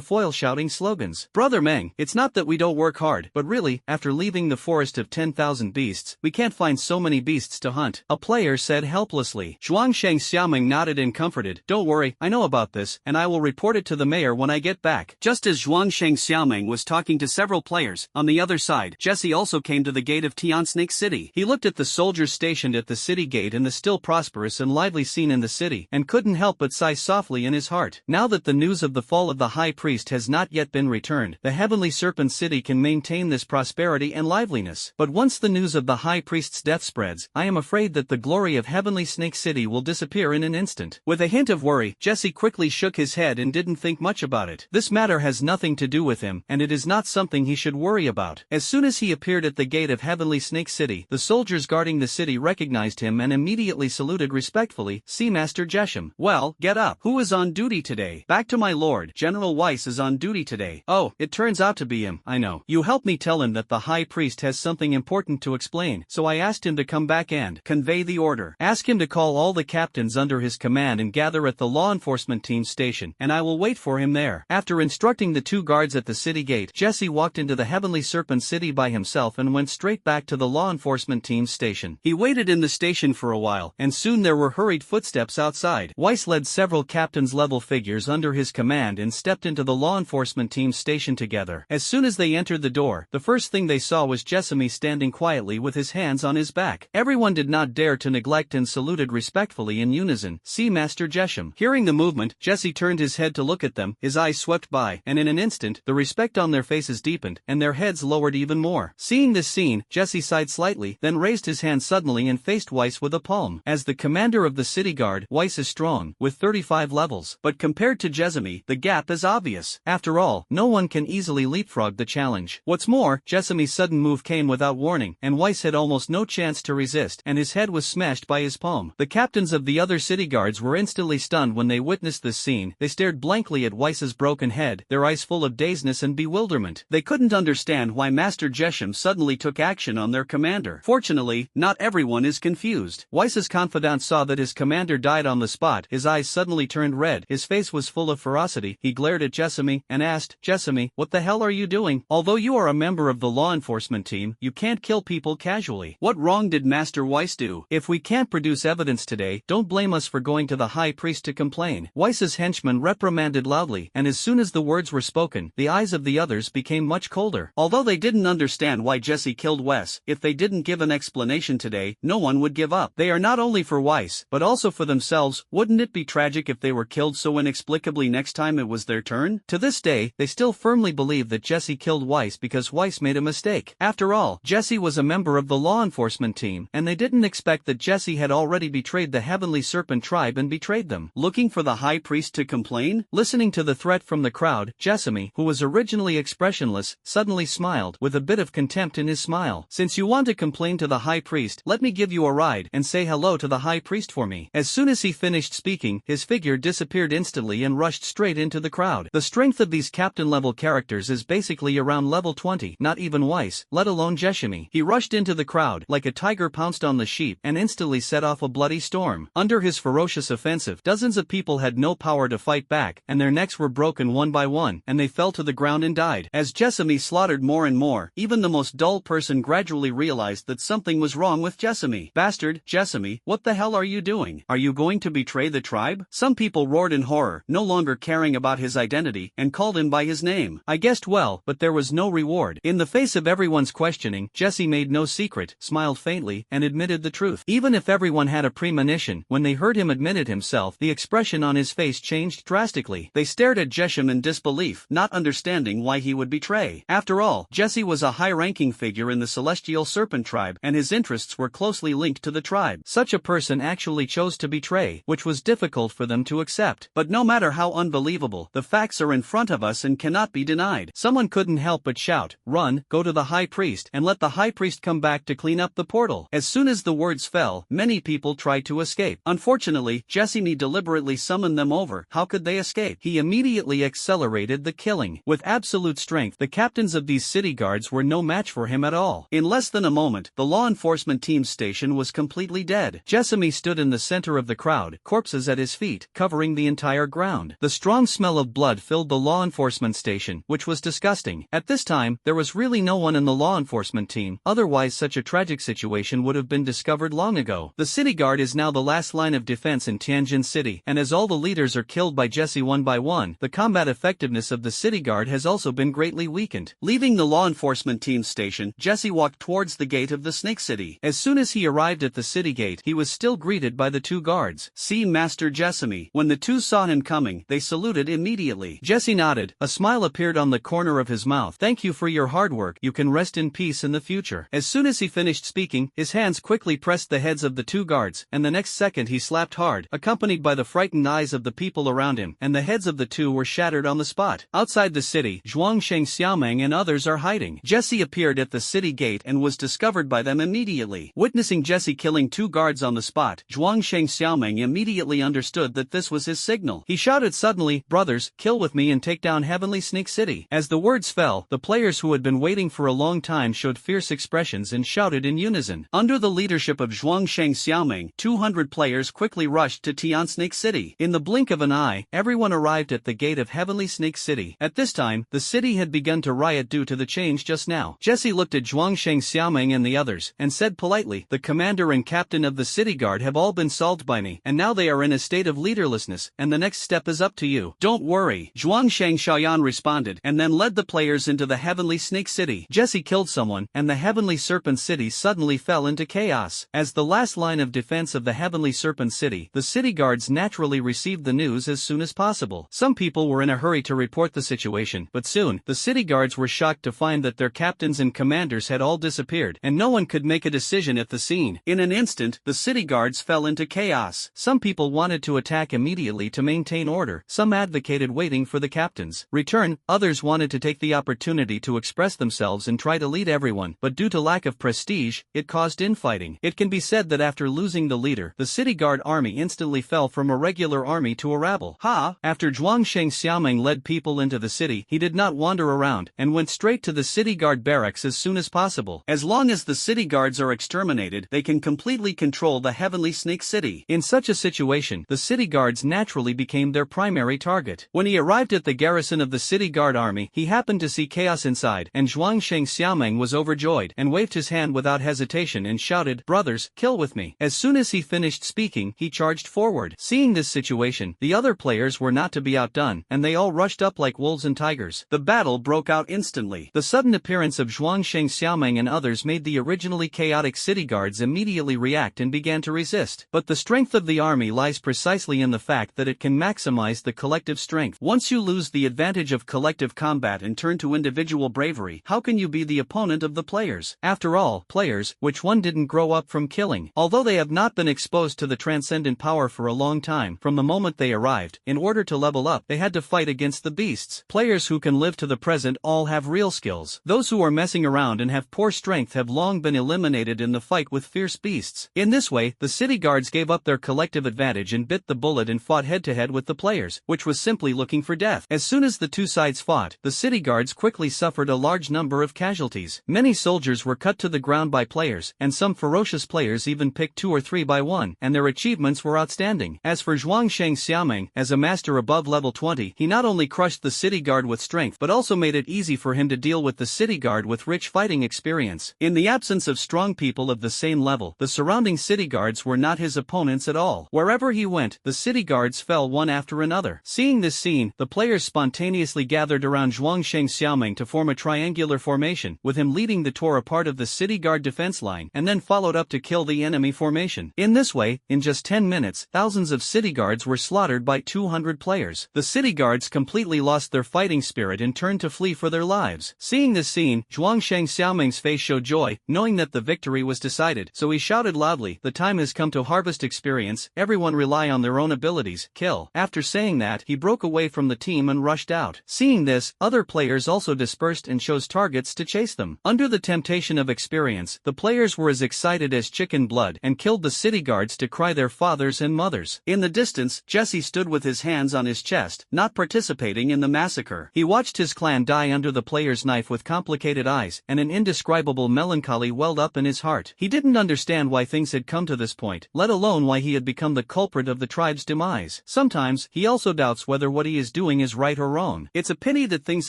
foil shouting slogans. "Brother Meng, it's not that we don't work hard, but really, after leaving the forest of 10,000 beasts, we can't find so many beasts to hunt," a player said helplessly. Zhuangsheng Xiaoming nodded and comforted, "Don't worry, I know about this, and I will report it to the mayor when I get back." Just as Zhuangsheng Xiaoming was talking to several players, on the other side, died. Jesse also came to the gate of Snake City. He looked at the soldiers stationed at the city gate and the still prosperous and lively scene in the city, and couldn't help but sigh softly in his heart. Now that the news of the fall of the high priest has not yet been returned, the heavenly serpent city can maintain this prosperity and liveliness. But once the news of the high priest's death spreads, I am afraid that the glory of heavenly Snake City will disappear in an instant. With a hint of worry, Jesse quickly shook his head and didn't think much about it. This matter has nothing to do with him, and it is not something he should worry about. As soon as he appeared at the gate of heavenly Snake City, the soldiers guarding the city recognized him and immediately saluted respectfully. "See Master Jesham." "Well, get up. Who is on duty today?" "Back to my lord. General Weiss is on duty today." "Oh, it turns out to be him, I know. You helped me tell him that the high priest has something important to explain, so I asked him to come back and convey the order. Ask him to call all the captains under his command and gather at the law enforcement team's station, and I will wait for him there." After instructing the two guards at the city gate, Jesse walked into the heavenly serpent city by himself and went straight back to the law enforcement team's station. He waited in the station for a while, and soon there were hurried footsteps outside. Weiss led several captains-level figures under his command and stepped into the law enforcement team's station together. As soon as they entered the door, the first thing they saw was Jessamy standing quietly with his hands on his back. Everyone did not dare to neglect and saluted respectfully in unison. "See Master Jesham." Hearing the movement, Jesse turned his head to look at them, his eyes swept by, and in an instant, the respect on their faces deepened, and their heads lowered even more. Seeing this scene, Jesse sighed slightly, then raised his hand suddenly and faced Weiss with a palm. As the commander of the city guard, Weiss is strong, with 35 levels. But compared to Jessamy, the gap is obvious. After all, no one can easily leapfrog the challenge. What's more, Jessamy's sudden move came without warning, and Weiss had almost no chance to resist, and his head was smashed by his palm. The captains of the other city guards were instantly stunned when they witnessed this scene. They stared blankly at Weiss's broken head, their eyes full of dazedness and bewilderment. They couldn't understand why Master Jesham suddenly took action on their commander. Fortunately, not everyone is confused. Weiss's confidant saw that his commander died on the spot. His eyes suddenly turned red, his face was full of ferocity. He glared at Jessamy and asked, "Jessamy, what the hell are you doing? Although you are a member of the law enforcement team, you can't kill people casually. What wrong did Master Weiss do? If we can't produce evidence today, don't blame us for going to the high priest to complain." Weiss's henchmen reprimanded loudly, and as soon as the words were spoken, the eyes of the others became much colder. Although they didn't understand why Jesse killed Weiss, if they didn't give an explanation today, no one would give up. They are not only for Weiss, but also for themselves. Wouldn't it be tragic if they were killed so inexplicably next time it was their turn? To this day, they still firmly believe that Jesse killed Weiss because Weiss made a mistake. After all, Jesse was a member of the law enforcement team, and they didn't expect that Jesse had already betrayed the Heavenly Serpent tribe and betrayed them. Looking for the high priest to complain? Listening to the threat from the crowd, Jessamy, who was originally expressionless, suddenly smiled, with a bit of contempt in his smile. "Since you want to complain to the high priest, let me give you a ride and say hello to the high priest for me." As soon as he finished speaking, his figure disappeared instantly and rushed straight into the crowd. The strength of these captain-level characters is basically around level 20, not even Weiss, let alone Jessamy. He rushed into the crowd, like a tiger pounced on the sheep, and instantly set off a bloody storm. Under his ferocious offensive, dozens of people had no power to fight back, and their necks were broken one by one, and they fell to the ground and died. As Jessamy slaughtered more and more, even the most dull person gradually realized that something was wrong with Jessamy. "Bastard, Jessamy, what the hell are you doing? Are you going to betray the tribe?" Some people roared in horror, no longer caring about his identity, and called him by his name. I guessed well, but there was no reward. In the face of everyone's questioning, Jesse made no secret, smiled faintly, and admitted the truth. Even if everyone had a premonition, when they heard him admit it himself, the expression on his face changed drastically. They stared at Jesham in disbelief, not understanding why he would betray. After all, Jesse was a high-ranking figure in the Celestial Serpent tribe, and his interests were closely linked to the tribe. Such a person actually chose to betray, which was difficult for them to accept. But no matter how unbelievable, the facts are in front of us and cannot be denied. Someone couldn't help but shout, "Run, go to the high priest, and let the high priest come back to clean up the portal." As soon as the words fell, many people tried to escape. Unfortunately, Jessamy deliberately summoned them over. How could they escape? He immediately accelerated the killing. With absolute strength, the captains of these city guards were no match for him at all. In less than a moment, the law enforcement team's station was completely dead. Jessamy stood in the center of the crowd, corpses at his feet, covering the entire ground. The strong smell of blood filled the law enforcement station, which was disgusting. At this time, there was really no one in the law enforcement team, otherwise such a tragic situation would have been discovered long ago. The city guard is now the last line of defense in Tianjin City, and as all the leaders are killed by Jesse one by one, the combat effectiveness of the city guard has also been greatly weakened. Leaving the law enforcement reinforcement team's station, Jesse walked towards the gate of the Snake City. As soon as he arrived at the city gate, he was still greeted by the two guards. "See Master Jessamy." When the two saw him coming, they saluted immediately. Jesse nodded. A smile appeared on the corner of his mouth. "Thank you for your hard work. You can rest in peace in the future." As soon as he finished speaking, his hands quickly pressed the heads of the two guards, and the next second he slapped hard, accompanied by the frightened eyes of the people around him, and the heads of the two were shattered on the spot. Outside the city, Zhuangsheng Xiaomeng and others are hiding. Jesse appeared at the city gate and was discovered by them immediately. Witnessing Jesse killing two guards on the spot, Zhuangsheng Xiaomeng immediately understood that this was his signal. He shouted suddenly, "Brothers, kill with me and take down Heavenly Snake City." As the words fell, the players who had been waiting for a long time showed fierce expressions and shouted in unison. Under the leadership of Zhuangsheng Xiaomeng, 200 players quickly rushed to Tian Snake City. In the blink of an eye, everyone arrived at the gate of Heavenly Snake City. At this time, the city had begun to riot due to the change just now. Jesse looked at Zhuangsheng Xiaomeng and the others, and said politely, "The commander and captain of the city guard have all been solved by me, and now they are in a state of leaderlessness, and the next step is up to you." "Don't worry," Zhuangsheng Xiaoyan responded, and then led the players into the Heavenly Snake City. Jesse killed someone, and the Heavenly Serpent City suddenly fell into chaos. As the last line of defense of the Heavenly Serpent City, the city guards naturally received the news as soon as possible. Some people were in a hurry to report the situation, but soon, the city guards were shocked to find that their captains and commanders had all disappeared, and no one could make a decision at the scene. In an instant, the city guards fell into chaos. Some people wanted to attack immediately to maintain order, some advocated waiting for the captain's return, others wanted to take the opportunity to express themselves and try to lead everyone, but due to lack of prestige, it caused infighting. It can be said that after losing the leader, the city guard army instantly fell from a regular army to a rabble. After Zhuangsheng Xiaomeng led people into the city, he did not wander around, and went straight to the city guard barracks as soon as possible. As long as the city guards are exterminated, they can completely control the Heavenly Snake City. In such a situation, the city guards naturally became their primary target. When he arrived at the garrison of the city guard army, he happened to see chaos inside, and Zhuangsheng Xiaomeng was overjoyed, and waved his hand without hesitation and shouted, "Brothers, kill with me." As soon as he finished speaking, he charged forward. Seeing this situation, the other players were not to be outdone, and they all rushed up like wolves and tigers. The battle broke out instantly. The sudden appearance of Zhuangsheng Xiaomeng and others made the originally chaotic city guards immediately react and began to resist. But the strength of the army lies precisely in the fact that it can maximize the collective strength. Once you lose the advantage of collective combat and turn to individual bravery, how can you be the opponent of the players? After all, players, which one didn't grow up from killing? Although they have not been exposed to the transcendent power for a long time, from the moment they arrived, in order to level up, they had to fight against the beasts. Players who can live to the present all have real skills. Those who are messing around and have poor strength have long been eliminated in the fight with fierce beasts. In this way, the city guards gave up their collective advantage and bit the bullet and fought head-to-head with the players, which was simply looking for death. As soon as the two sides fought, the city guards quickly suffered a large number of casualties. Many soldiers were cut to the ground by players, and some ferocious players even picked 2 or 3 by 1, and their achievements were outstanding. As for Zhuangsheng Xiaomeng, as a master above level 20, he not only crushed the city guard with strength but also made it easy for him to deal with the city guard with rich fighting experience. In the absence of strong people of the same level, the surrounding city guards were not his opponents at all. Wherever he went, the city guards fell one after another. Seeing this scene, the players spontaneously gathered around Zhuangsheng Xiaomeng to form a triangular formation, with him leading the tore apart of the city guard defense line, and then followed up to kill the enemy formation. In this way, in just 10 minutes, thousands of city guards were slaughtered by 200 players. The city guards completely lost their fighting spirit and turned to flee for their lives. Seeing this scene, Zhuangsheng Xiaomeng's face showed joy, knowing that the victory was decided, so he shouted loudly, "The time has come to harvest experience, everyone rely on their own abilities, kill." After saying that, he broke away from the team and rushed out. Seeing this, other players also dispersed and chose targets to chase them. Under the temptation of experience, the players were as excited as chicken blood and killed the city guards to cry their fathers and mothers. In the distance, Jesse stood with his hands on his chest, not participating in the massacre. He watched his clan die under the player's knife with complicated eyes, and an indescribable melancholy welled up in his heart. He didn't understand why things had come to this point, let alone why he had become the culprit of the tribe's demise. Sometimes, he also doubts whether what he is doing is right or wrong. It's a pity that things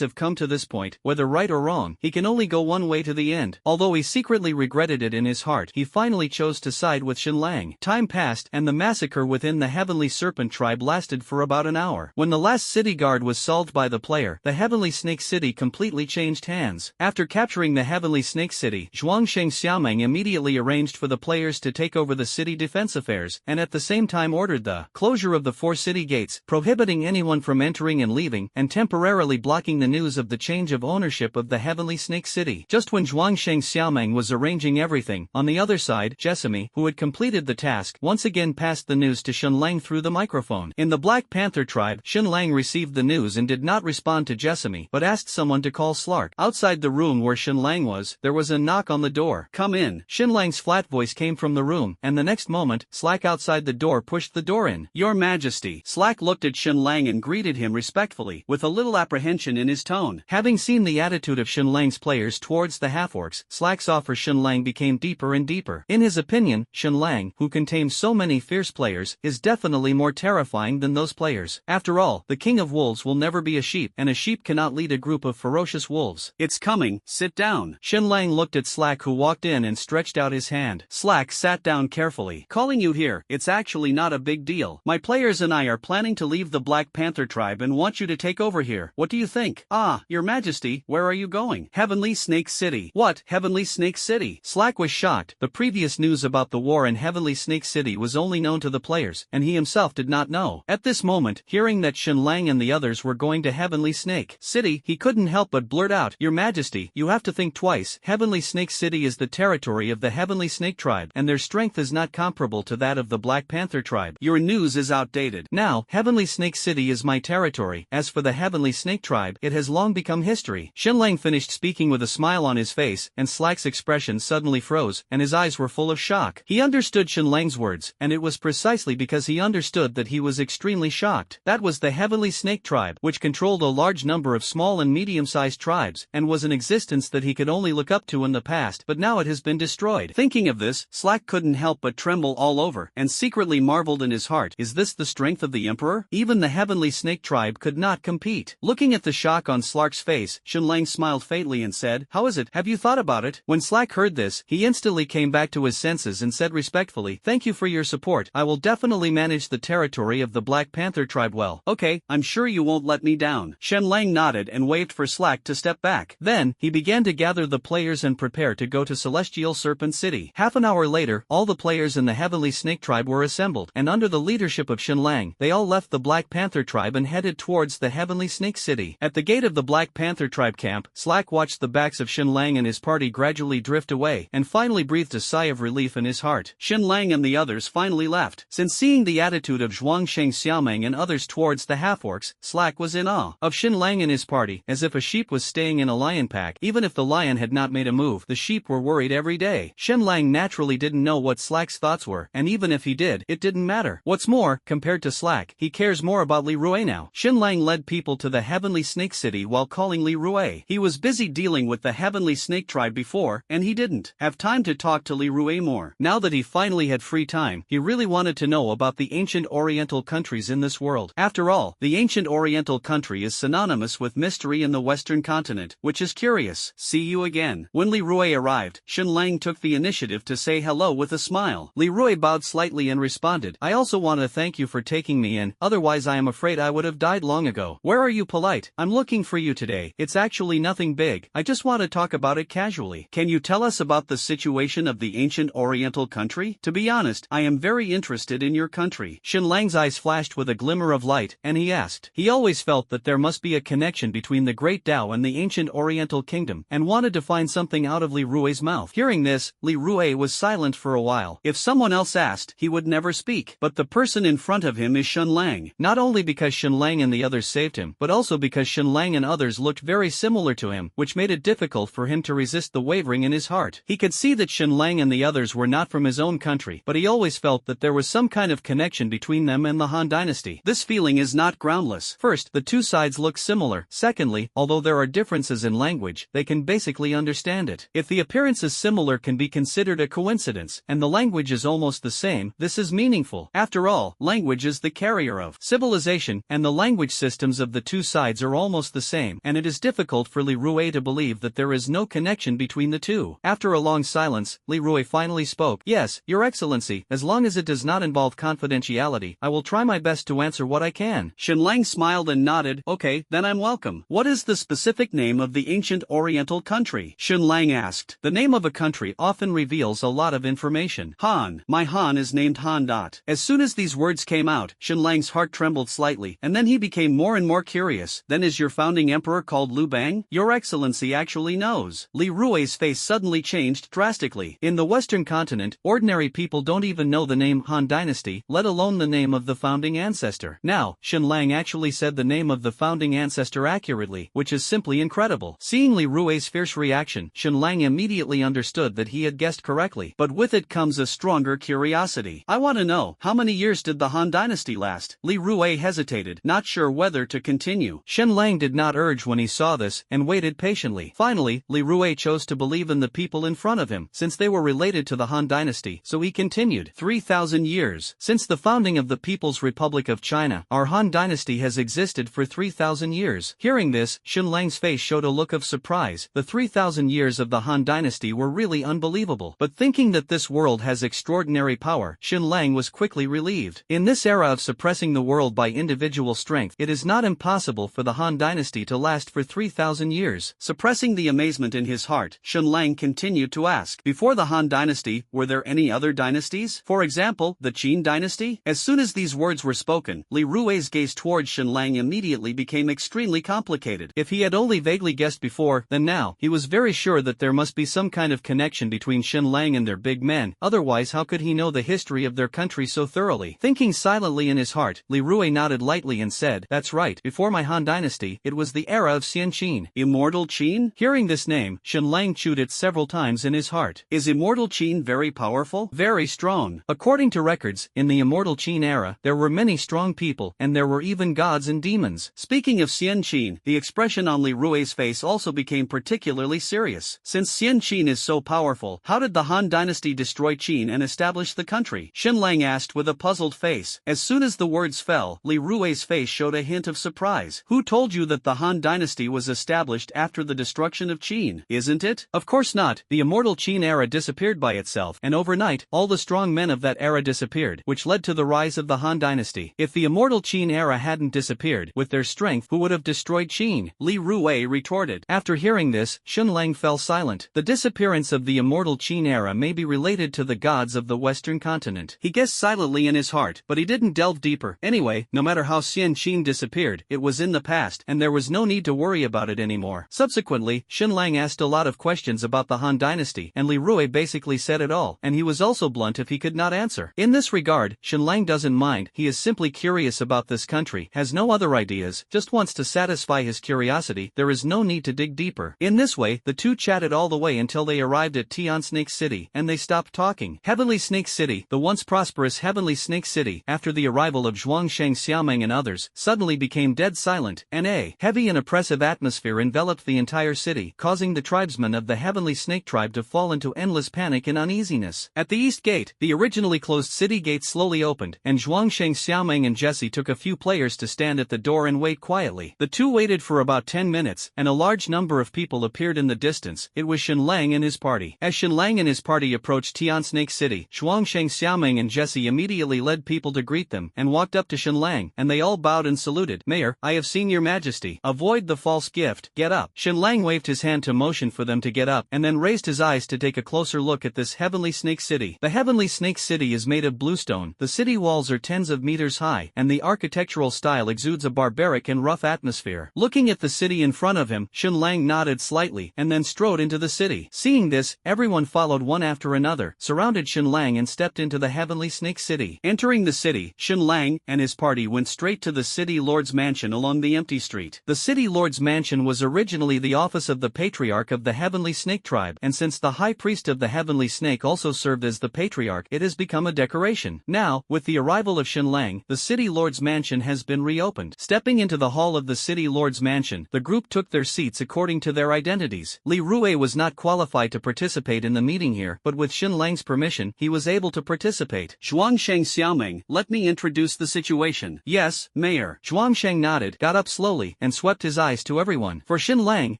have come to this point, whether right or wrong, he can only go one way to the end. Although he secretly regretted it in his heart, he finally chose to side with Xinlang. Time passed, and the massacre within the Heavenly Serpent tribe lasted for about an hour. When the last city guard was solved by the player, the Heavenly Snake City completely changed hands. hands. After capturing the Heavenly Snake City, Zhuangsheng Xiaomeng immediately arranged for the players to take over the city defense affairs, and at the same time ordered the closure of the 4 city gates, prohibiting anyone from entering and leaving, and temporarily blocking the news of the change of ownership of the Heavenly Snake City. Just when Zhuangsheng Xiaomeng was arranging everything, on the other side, Jessamy, who had completed the task, once again passed the news to Shenlang through the microphone. In the Black Panther tribe, Shenlang received the news and did not respond to Jessamy, but asked someone to call Slark. Outside the room where Shenlang was, there was a knock on the door. "Come in." Shenlang's flat voice came from the room, and the next moment, Slack outside the door pushed the door in. "Your Majesty." Slack looked at Shenlang and greeted him respectfully, with a little apprehension in his tone. Having seen the attitude of Shenlang's players towards the half-orcs, Slack's awe for Shenlang became deeper and deeper. In his opinion, Shenlang, who contains so many fierce players, is definitely more terrifying than those players. After all, the king of wolves will never be a sheep, and a sheep cannot lead a group of ferocious wolves. "It's coming, sit down." Shenlang looked at Slack, who walked in and stretched out his hand. Slack sat down carefully. "Calling you here, it's actually not a big deal. My players and I are planning to leave the Black Panther tribe and want you to take over here. What do you think?" "Ah, Your Majesty, where are you going?" "Heavenly Snake City." "What, Heavenly Snake City?" Slack was shocked. The previous news about the war in Heavenly Snake City was only known to the players, and he himself did not know. At this moment, hearing that Shenlang and the others were going to Heavenly Snake City, he couldn't help but blurt out, "Your Majesty, you have to think twice. Heavenly Snake City is the territory of the Heavenly Snake tribe, and their strength is not comparable to that of the Black Panther tribe. Your news is outdated. Now, Heavenly Snake City is my territory. As for the Heavenly Snake tribe, it has long become history." Shenlang finished speaking with a smile on his face, and Slack's expression suddenly froze, and his eyes were full of shock. He understood Shenlang's words, and it was precisely because he understood that he was extremely shocked. That was the Heavenly Snake tribe, which controlled a large number of small and medium-sized tribes, and was an existence that he could only look up to in the past, but now it has been destroyed. Thinking of this, Slack couldn't help but tremble all over, and secretly marveled in his heart, is this the strength of the Emperor? Even the Heavenly Snake tribe could not compete. Looking at the shock on Slark's face, Shenlang smiled faintly and said, "How is it? Have you thought about it?" When Slack heard this, he instantly came back to his senses and said respectfully, "Thank you for your support. I will definitely manage the territory of the Black Panther tribe well." "Okay, I'm sure you won't let me down." Shenlang nodded and waved for Slack to step back. Then, he began to gather the players and prepare to go to Celestial Serpent City. Half an hour later, all the players in the Heavenly Snake tribe were assembled, and under the leadership of Shenlang, they all left the Black Panther tribe and headed towards the Heavenly Snake City. At the gate of the Black Panther tribe camp, Slack watched the backs of Shenlang and his party gradually drift away, and finally breathed a sigh of relief in his heart. Shenlang and the others finally left. Since seeing the attitude of Zhuangsheng Xiaomeng and others towards the half-orcs, Slack was in awe of Shenlang and his party, as if a sheep was staying in a lion pack. Even if the lion had not made a move, the sheep were worried every day. Shenlang naturally didn't know what Slack's thoughts were, and even if he did, it didn't matter. What's more, compared to Slack, he cares more about Li Rue now. Shenlang led people to the Heavenly Snake City while calling Li Rue. He was busy dealing with the Heavenly Snake tribe before, and he didn't have time to talk to Li Rue more. Now that he finally had free time, he really wanted to know about the ancient Oriental countries in this world. After all, the ancient Oriental country is synonymous with mystery in the Western continent, which is curious. "See you again." When Li Rue arrived, Shenlang took the initiative to say hello with a smile. Li Rue bowed slightly and responded, "I also want to thank you for taking me in, otherwise I am afraid I would have died long ago." "Where are you, polite? I'm looking for you today. It's actually nothing big. I just want to talk about it casually. Can you tell us about the situation of the ancient Oriental country? To be honest, I am very interested in your country." Shenlang's eyes flashed with a glimmer of light, and he asked. He always felt that there must be a connection between the Great Tao and the ancient Oriental kingdom, and wanted to find something out of Li Rue's mouth. Hearing this, Li Rue was silent for a while. If someone else asked, he would never speak. But the person in front of him is Shenlang. Not only because Shenlang and the others saved him, but also because Shenlang and others looked very similar to him, which made it difficult for him to resist the wavering in his heart. He could see that Shenlang and the others were not from his own country, but he always felt that there was some kind of connection between them and the Han dynasty. This feeling is not groundless. First, the two sides look similar. Secondly, although there are differences in language, they can basically understand it. If the appearance is similar can be considered a coincidence, and the language is almost the same, this is meaningful. After all, language is the carrier of civilization, and the language systems of the two sides are almost the same, and it is difficult for Li Rue to believe that there is no connection between the two. After a long silence, Li Rue finally spoke. "Yes, Your Excellency, as long as it does not involve confidentiality, I will try my best to answer what I can." Shenlang smiled and nodded. "Okay, then I'm welcome. What is the specific name of the ancient Oriental country? Xun Lang asked. The name of a country often reveals a lot of information. Han. My Han is named Han. As soon as these words came out, Xun Lang's heart trembled slightly, and then he became more and more curious. Then is your founding emperor called Liu Bang? Your Excellency actually knows. Li Rui's face suddenly changed drastically. In the Western continent, ordinary people don't even know the name Han Dynasty, let alone the name of the founding ancestor. Now, Xun Lang actually said the name of the founding ancestor accurately, which is simply incredible. Seeing Li Rui's fierce reaction, Xun Lang immediately understood that he had guessed correctly, but with it comes a stronger curiosity. I want to know, how many years did the Han Dynasty last? Li Rui hesitated, not sure whether to continue. Xun Lang did not urge when he saw this, and waited patiently. Finally, Li Rui chose to believe in the people in front of him, since they were related to the Han Dynasty, so he continued. 3,000 years. Since the founding of the People's Republic of China, our Han Dynasty has existed for 3,000 years. Hearing this, Xun Lang's face showed a look of surprise. The 3,000 years of the Han Dynasty were really unbelievable. But thinking that this world has extraordinary power, Xun Lang was quickly relieved. In this era of suppressing the world by individual strength, it is not impossible for the Han Dynasty to last for 3,000 years. Suppressing the amazement in his heart, Xun Lang continued to ask, before the Han Dynasty, were there any other dynasties? For example, the Qin Dynasty? As soon as these words were spoken, Li Rui's gaze towards Xun Lang immediately became extremely complicated. If he had only vaguely guessed before, then now, he was very sure that there must be some kind of connection between Xun Lang and their big men, otherwise how could he know the history of their country so thoroughly? Thinking silently in his heart, Li Rui nodded lightly and said, that's right, before my Han Dynasty, it was the era of Xian Qin. Immortal Qin? Hearing this name, Xun Lang chewed it several times in his heart. Is Immortal Qin very powerful? Very strong. According to records, in the Immortal Qin era, there were many strong people, and there were even gods and demons. Speaking of Xian Qin, the expression on Li Rui's face also became particularly serious. Since Xian Qin is so powerful, how did the Han Dynasty destroy Qin and establish the country? Xun Lang asked with a puzzled face. As soon as the words fell, Li Rui's face showed a hint of surprise. Who told you that the Han Dynasty was established after the destruction of Qin? Isn't it? Of course not. The Immortal Qin era disappeared by itself, and overnight, all the strong men of that era disappeared, which led to the rise of the Han Dynasty. If the Immortal Qin era hadn't disappeared, with their strength, who would have destroyed Qin? Li Rui retorted. After hearing this, Xun Lang fell silent. The disappearance of the Immortal Qin era may be related to the gods of the Western continent. He guessed silently in his heart, but he didn't delve deeper. Anyway, no matter how Xian Qin disappeared, it was in the past, and there was no need to worry about it anymore. Subsequently, Xun Lang asked a lot of questions about the Han Dynasty, and Li Rui basically said it all, and he was also blunt if he could not answer. In this regard, Xun Lang doesn't mind, he is simply curious about this country, has no other ideas, just wants to satisfy his curiosity, there is no need to dig deeper. In this way, the two chatted all the way until they arrived at Tian Snake City, and they stopped talking. Heavenly Snake City, the once prosperous Heavenly Snake City, after the arrival of Zhuangsheng Xiaomeng and others, suddenly became dead silent, and a heavy and oppressive atmosphere enveloped the entire city, causing the tribesmen of the Heavenly Snake tribe to fall into endless panic and uneasiness. At the east gate, the originally closed city gate slowly opened, and Zhuangsheng Xiaomeng and Jesse took a few players to stand at the door and wait quietly. The two waited for about 10 minutes, and a large number of people appeared in the distance. It was Xun Lang and his party. As Xun Lang and his party approached Tian Snake City, Zhuangsheng Xiaomeng and Jesse immediately led people to greet them, and walked up to Xun Lang, and they all bowed and saluted. Mayor, I have seen your majesty. Avoid the false gift. Get up. Xun Lang waved his hand to motion for them to get up, and then raised his eyes to take a closer look at this Heavenly Snake City. The Heavenly Snake City is made of bluestone. The city walls are tens of meters high, and the architectural style exudes a barbaric and rough atmosphere. Looking at the city in front of him, Xun Lang nodded slightly, and then strode into the city. Seeing this, everyone followed one after another, surrounded Xun Lang and stepped into the Heavenly Snake City. Entering the city, Xun Lang and his party went straight to the city lord's mansion along the empty street. The city lord's mansion was originally the office of the patriarch of the Heavenly Snake tribe, and since the high priest of the Heavenly Snake also served as the patriarch, it has become a decoration. Now, with the arrival of Xun Lang, the city lord's mansion has been reopened. Stepping into the hall of the city lord's mansion, the group took their seats according to their identities. Li Rui was not qualified to participate in the meeting here, but with Xun Lang's permission, he was able to participate. Zhuangsheng Xiaomeng, let me introduce the situation. Yes, Mayor. Zhuangsheng nodded, got up slowly, and swept his eyes to everyone. For Xun Lang,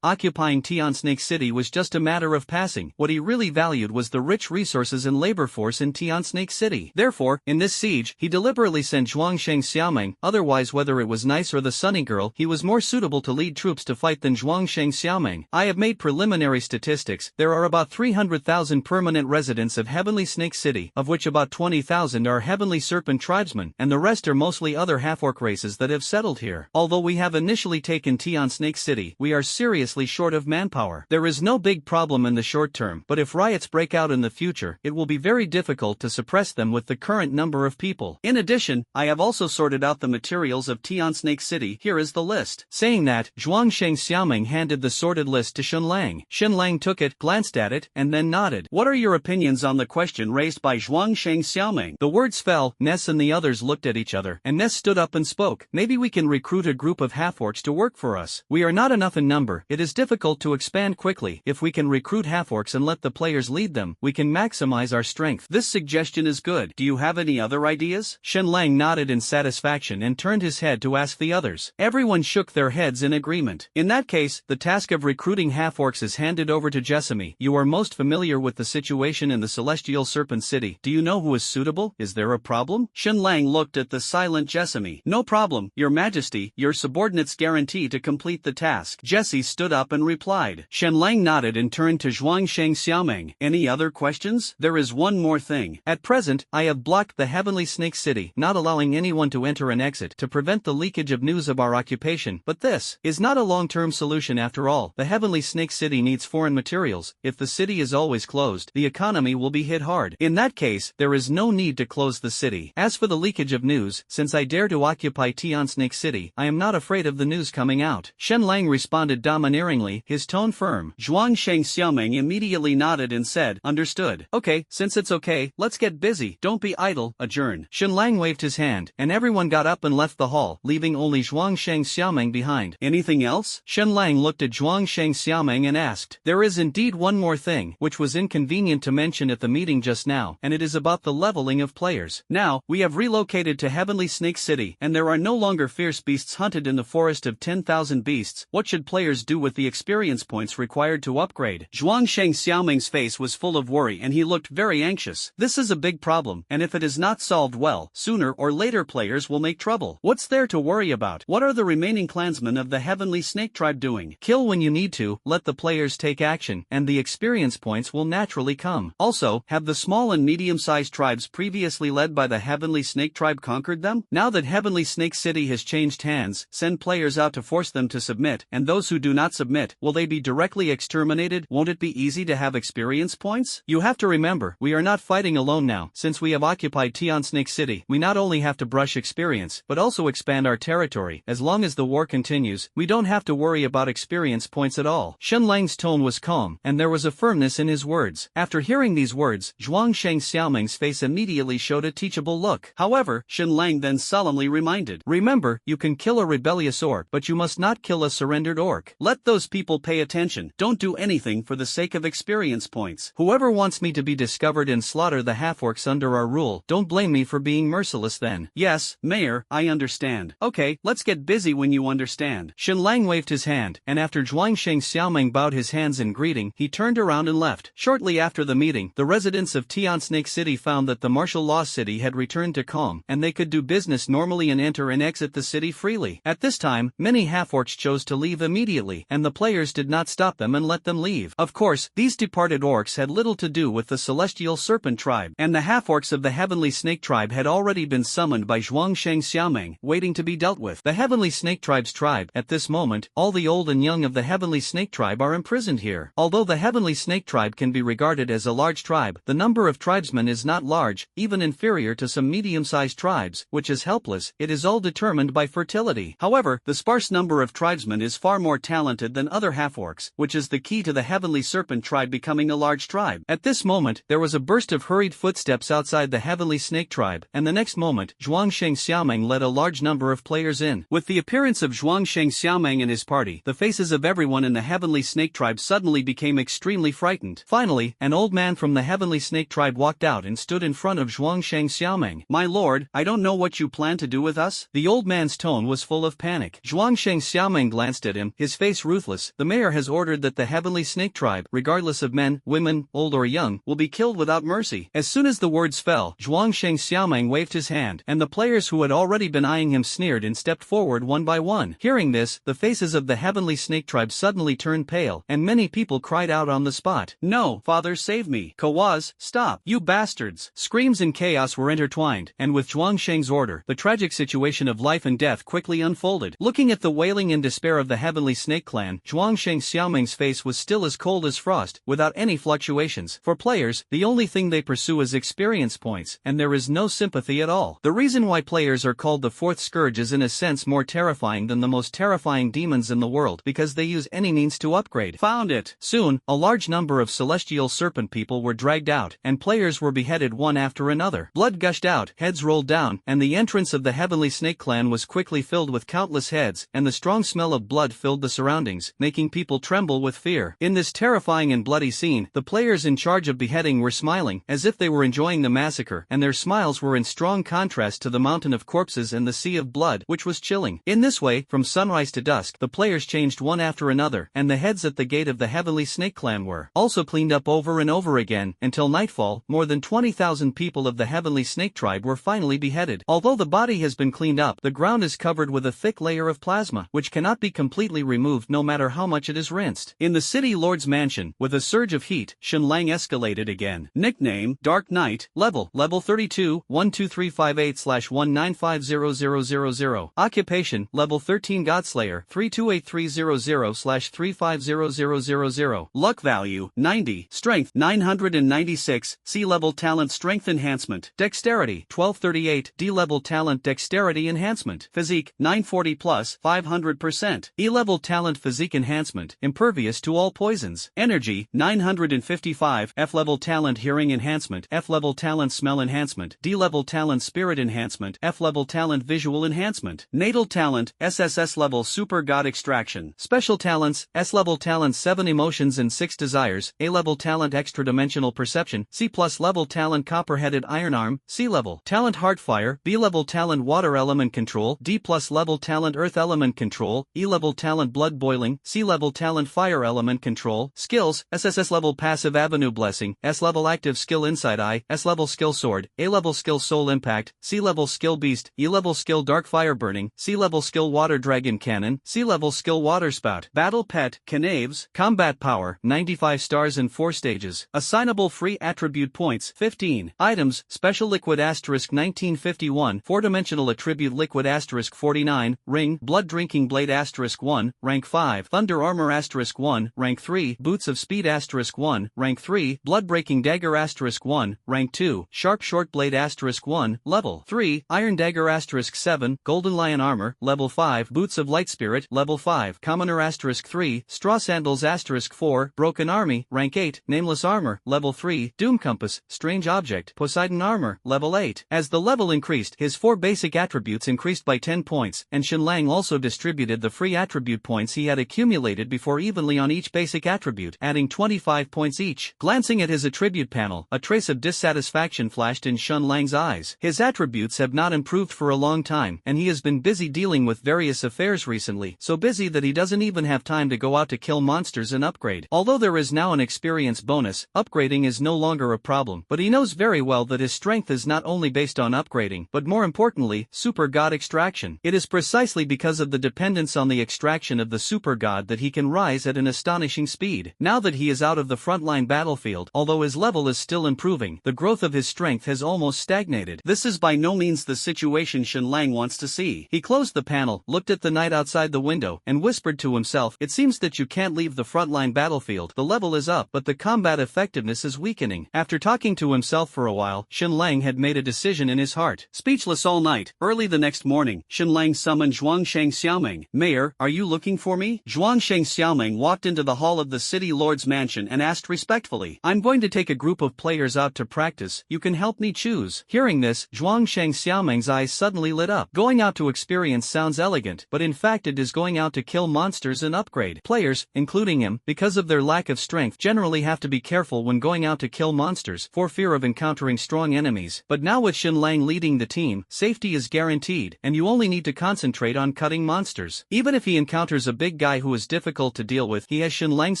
occupying Tian Snake City was just a matter of passing. What he really valued was the rich resources and labor force in Tian Snake City. Therefore, in this siege, he deliberately sent Zhuangsheng Xiaomeng, otherwise whether it was Nice or the Sunny Girl, he was more suitable to lead troops to fight than Zhuangsheng Xiaoming. I have made preliminary statistics. There are about 300,000 permanent residents of Heavenly Snake City, of which about 20,000 are Heavenly Serpent tribesmen, and the rest are mostly other half-orc races that have settled here. Although we have initially taken Tian Snake City, we are seriously short of manpower. There is no big problem in the short term, but if riots break out in the future, it will be very difficult to suppress them with the current number of people. In addition, I have also sorted out the materials of Tian Snake City. Here is the list. Saying that, Zhuangsheng Xiaoming handed the sorted list to Xunlang. Xunlang took it, glanced at it, and then nodded. What are your opinions on the question raised by Zhuangsheng Xiaoming? The words fell. Ness and the others looked at each other, and Ness stood up and spoke. Maybe we can recruit a group of half-orcs to work for us. We are not enough in number. It is difficult to expand quickly. If we can recruit half-orcs and let the players lead them, we can maximize our strength. This suggestion is good. Do you have any other ideas? Xunlang nodded in satisfaction and turned his head to ask the others. Everyone shook their heads in agreement. In that case, the task of recruiting half-orcs is handed over to Jessamy. You are most familiar with the situation in the Celestial Serpent City. Do you know who is suitable? Is there a problem? Xunlang looked at the silent Jessamy. No problem, Your Majesty. Your subordinates guarantee to complete the task. Jessie stood up and replied. Xunlang nodded and turned to Zhuangsheng Xiaoming. Any other questions? There is one more thing. At present, I have blocked the Heavenly Snake City, not allowing anyone to enter and exit to prevent the leakage of news of our occupation. But this is not a long-term solution after all. The Heavenly Snake City needs foreign materials. If the city is always closed, the economy will be hit hard. In that case, there is no need to close the city. As for the leakage of news, since I dare to occupy Tian Snake City, I am not afraid of the news coming out. Xunlang responded domineeringly, his tone firm. Zhuangsheng Xiaoming immediately nodded and said, understood. Okay, since it's okay, let's get busy. Don't be idle. Adjourn. Xunlang waved his hand, and everyone got up and left the hall, leaving only Zhuangsheng Xiaoming behind. Anything else? Xunlang looked at Zhuangsheng Xiaoming and asked. There is indeed one more thing, which was inconvenient to mention at the meeting just now, and it is about the leveling of players. Now, we have relocated to Heavenly Snake City, and there are no longer fierce beasts hunted in the forest of 10,000 beasts. What should players do with the experience points required to upgrade? Zhuangsheng Xiaoming's face was full of worry and he looked very anxious. This is a big problem, and if it is not solved well, sooner or later players will make trouble. What's there to worry about? What are the remaining clansmen of the Heavenly Snake Tribe doing? Kill when you need to, let the players take action, and the experience points will naturally come. Also, have the small and medium-sized tribes previously led by the Heavenly Snake Tribe conquered them? Now that Heavenly Snake City has changed hands, send players out to force them to submit, and those who do not submit, will they be directly exterminated? Won't it be easy to have experience points? You have to remember, we are not fighting alone now. Since we have occupied Tian Snake City, we not only have to brush experience, but also expand our territory. As long as the war continues, we don't have to worry about experience points at all. Xunlang's tone was calm, and there was a firmness in his words. After hearing these words, Zhuangsheng Xiaoming's face immediately showed a teachable look. However, Xunlang then solemnly reminded, remember, you can kill a rebellious orc, but you must not kill a surrendered orc. Let those people pay attention. Don't do anything for the sake of experience points. Whoever wants me to be discovered and slaughter the half-orcs under our rule, don't blame me for being merciless then. Yes, Mayor, I understand. Okay, let's get busy when you understand. Xunlang waved his hand, and after Zhuangsheng Xiaoming bowed his hands in greeting, he turned around and left. Shortly after the meeting, the residents of Tian Snake City found that the martial law city had returned to calm, and they could do business normally and enter and exit the city freely. At this time, many half-orcs chose to leave immediately, and the players did not stop them and let them leave. Of course, these departed orcs had little to do with the Celestial Serpent Tribe, and the half-orcs of the Heavenly Snake Tribe had already been summoned by Zhuangsheng Xiaoming, waiting to be dealt with. The Heavenly Snake Tribe's tribe, at this moment, all the old and young of the Heavenly Snake Tribe are imprisoned here. Although the Heavenly Snake Tribe can be regarded as a large tribe, the number of tribesmen is not large, even inferior to some medium-sized tribes, which is helpless. It is all determined by fertility. However, the sparse number of tribesmen is far more talented than other half-orcs, which is the key to the Heavenly Serpent Tribe becoming a large tribe. At this moment, there was a burst of hurried footsteps outside the Heavenly Snake Tribe, and the next moment, Zhuangsheng Xiaoming led a large number of players in. With the appearance of Zhuangsheng Xiaoming and his party, the faces of everyone in the Heavenly Snake Tribe suddenly became extremely frightened. Finally, an old man from the Heavenly Snake Tribe walked out and stood in front of Zhuangsheng Xiaoming. My lord, I don't know what you plan to do with us. The old man's tone was full of panic. Zhuangsheng Xiaoming glanced at him, his face ruthless. The mayor has ordered that the Heavenly Snake Tribe, regardless of men, women, old or young, will be killed without mercy. As soon as the words fell, Zhuangsheng Xiaoming waved his hand, and the players who had already been eyeing him sneered and stepped forward one by one. Hearing this, the faces of the Heavenly heavenly snake tribe suddenly turned pale, and many people cried out on the spot. "No, father, save me! Kawaz, stop! You bastards!" Screams and chaos were intertwined, and with Zhuangsheng's order, the tragic situation of life and death quickly unfolded. Looking at the wailing and despair of the heavenly snake clan, Zhuangsheng Xiaoming's face was still as cold as frost, without any fluctuations. For players, the only thing they pursue is experience points, and there is no sympathy at all. The reason why players are called the fourth scourge is in a sense more terrifying than the most terrifying demons in the world, because they use any means to upgrade. Found it! Soon, a large number of celestial serpent people were dragged out, and players were beheaded one after another. Blood gushed out, heads rolled down, and the entrance of the heavenly snake clan was quickly filled with countless heads, and the strong smell of blood filled the surroundings, making people tremble with fear. In this terrifying and bloody scene, the players in charge of beheading were smiling, as if they were enjoying the massacre, and their smiles were in strong contrast to the mountain of corpses and the sea of blood, which was chilling. In this way, from sunrise to dusk, the players changed one after another, and the heads at the gate of the heavenly snake clan were also cleaned up over and over again, until nightfall, more than 20,000 people of the heavenly snake tribe were finally beheaded. Although the body has been cleaned up, the ground is covered with a thick layer of plasma, which cannot be completely removed no matter how much it is rinsed. In the city lord's mansion, with a surge of heat, Shenlang escalated again. Nickname, Dark Knight. Level 32, 12358/1950000. Occupation, Level 13 Godslayer, 328300/350000. Luck value, 90. Strength, 996. C-level talent strength enhancement. Dexterity, 1238. D-level talent dexterity enhancement. Physique, 940 plus, 500%. E-level talent physique enhancement, impervious to all poisons. Energy, 955. F-level talent hearing enhancement. F-level talent smell enhancement. D-level talent spirit enhancement. F-level talent visual enhancement. Natal talent, SSS-level super god extraction. Special talents, S-level talent 7 emotions and 6 desires. A-level talent extra-dimensional perception. C+ level talent copper-headed iron arm. C-level talent heartfire. B-level talent water element control. D+ level talent earth element control. E-level talent blood boiling. C-level talent fire element control. Skills, SSS-level passive avenue blessing. S-level active skill inside eye. S-level skill sword. A-level skill soul impact. C-level skill beast. E-level skill dark fire burning. C-level skill water dragon cannon. C-level skill water spout. Battle pet, Knaves. Combat power, 95 stars and 4 stages. Assignable free attribute points, 15. Items, special liquid asterisk 1951. 4-dimensional attribute liquid asterisk 49. Ring, blood drinking blade asterisk 1, rank 5. Thunder armor asterisk 1, rank 3. Boots of speed asterisk 1, rank 3. Blood breaking dagger asterisk 1, rank 2. Sharp short blade asterisk 1, level 3. Iron dagger asterisk 7. Golden lion armor, level 5. Boots of light spirit, level 5. Commoner asterisk 3. Straw sandals asterisk 4. Broken army, rank 8. Nameless armor, level 3. Doom compass, strange object. Poseidon armor, level 8. As the level increased, his 4 basic attributes increased by 10 points, and Shenlang also distributed the free attribute points he had accumulated before evenly on each basic attribute, adding 25 points each. Glancing at his attribute panel, a trace of dissatisfaction flashed in Shenlang's eyes. His attributes have not improved for a long time, and he has been busy dealing with various affairs recently, so busy that he doesn't even have time to go out to kill monsters and upgrade. Although there is now an experience bonus, upgrading is no longer a problem, but he knows very well that his strength is not only based on upgrading, but more importantly, super god extraction. It is precisely because of the dependence on the extraction of the super god that he can rise at an astonishing speed. Now that he is out of the frontline battlefield, although his level is still improving, the growth of his strength has almost stagnated. This is by no means the situation Shenlang wants to see. He closed the panel, looked at the night outside the window, and whispered to himself, "It seems that you can't leave the frontline battlefield. The level is up, but the combat effectiveness is weakening." After talking to himself for a while, Shenlang had made a decision in his heart. Speechless all night, early the next morning, Shenlang summoned Zhuangsheng Xiaoming. "Mayor, are you looking for me?" Zhuangsheng Xiaoming walked into the hall of the city lord's mansion and asked respectfully. "I'm going to take a group of players out to practice. You can help me choose." Hearing this, Zhuangsheng Xiaoming's eyes suddenly lit up. Going out to experience sounds elegant, but in fact it is going out to kill monsters and upgrade. Players, including him, because of their lack of strength, generally have to be careful when going out to kill monsters, for fear of encountering strong enemies. But now with Shenlang leading the team, safety is guaranteed, and you only need to concentrate on cutting monsters. Even if he encounters a big guy who is difficult to deal with, he has Shenlang's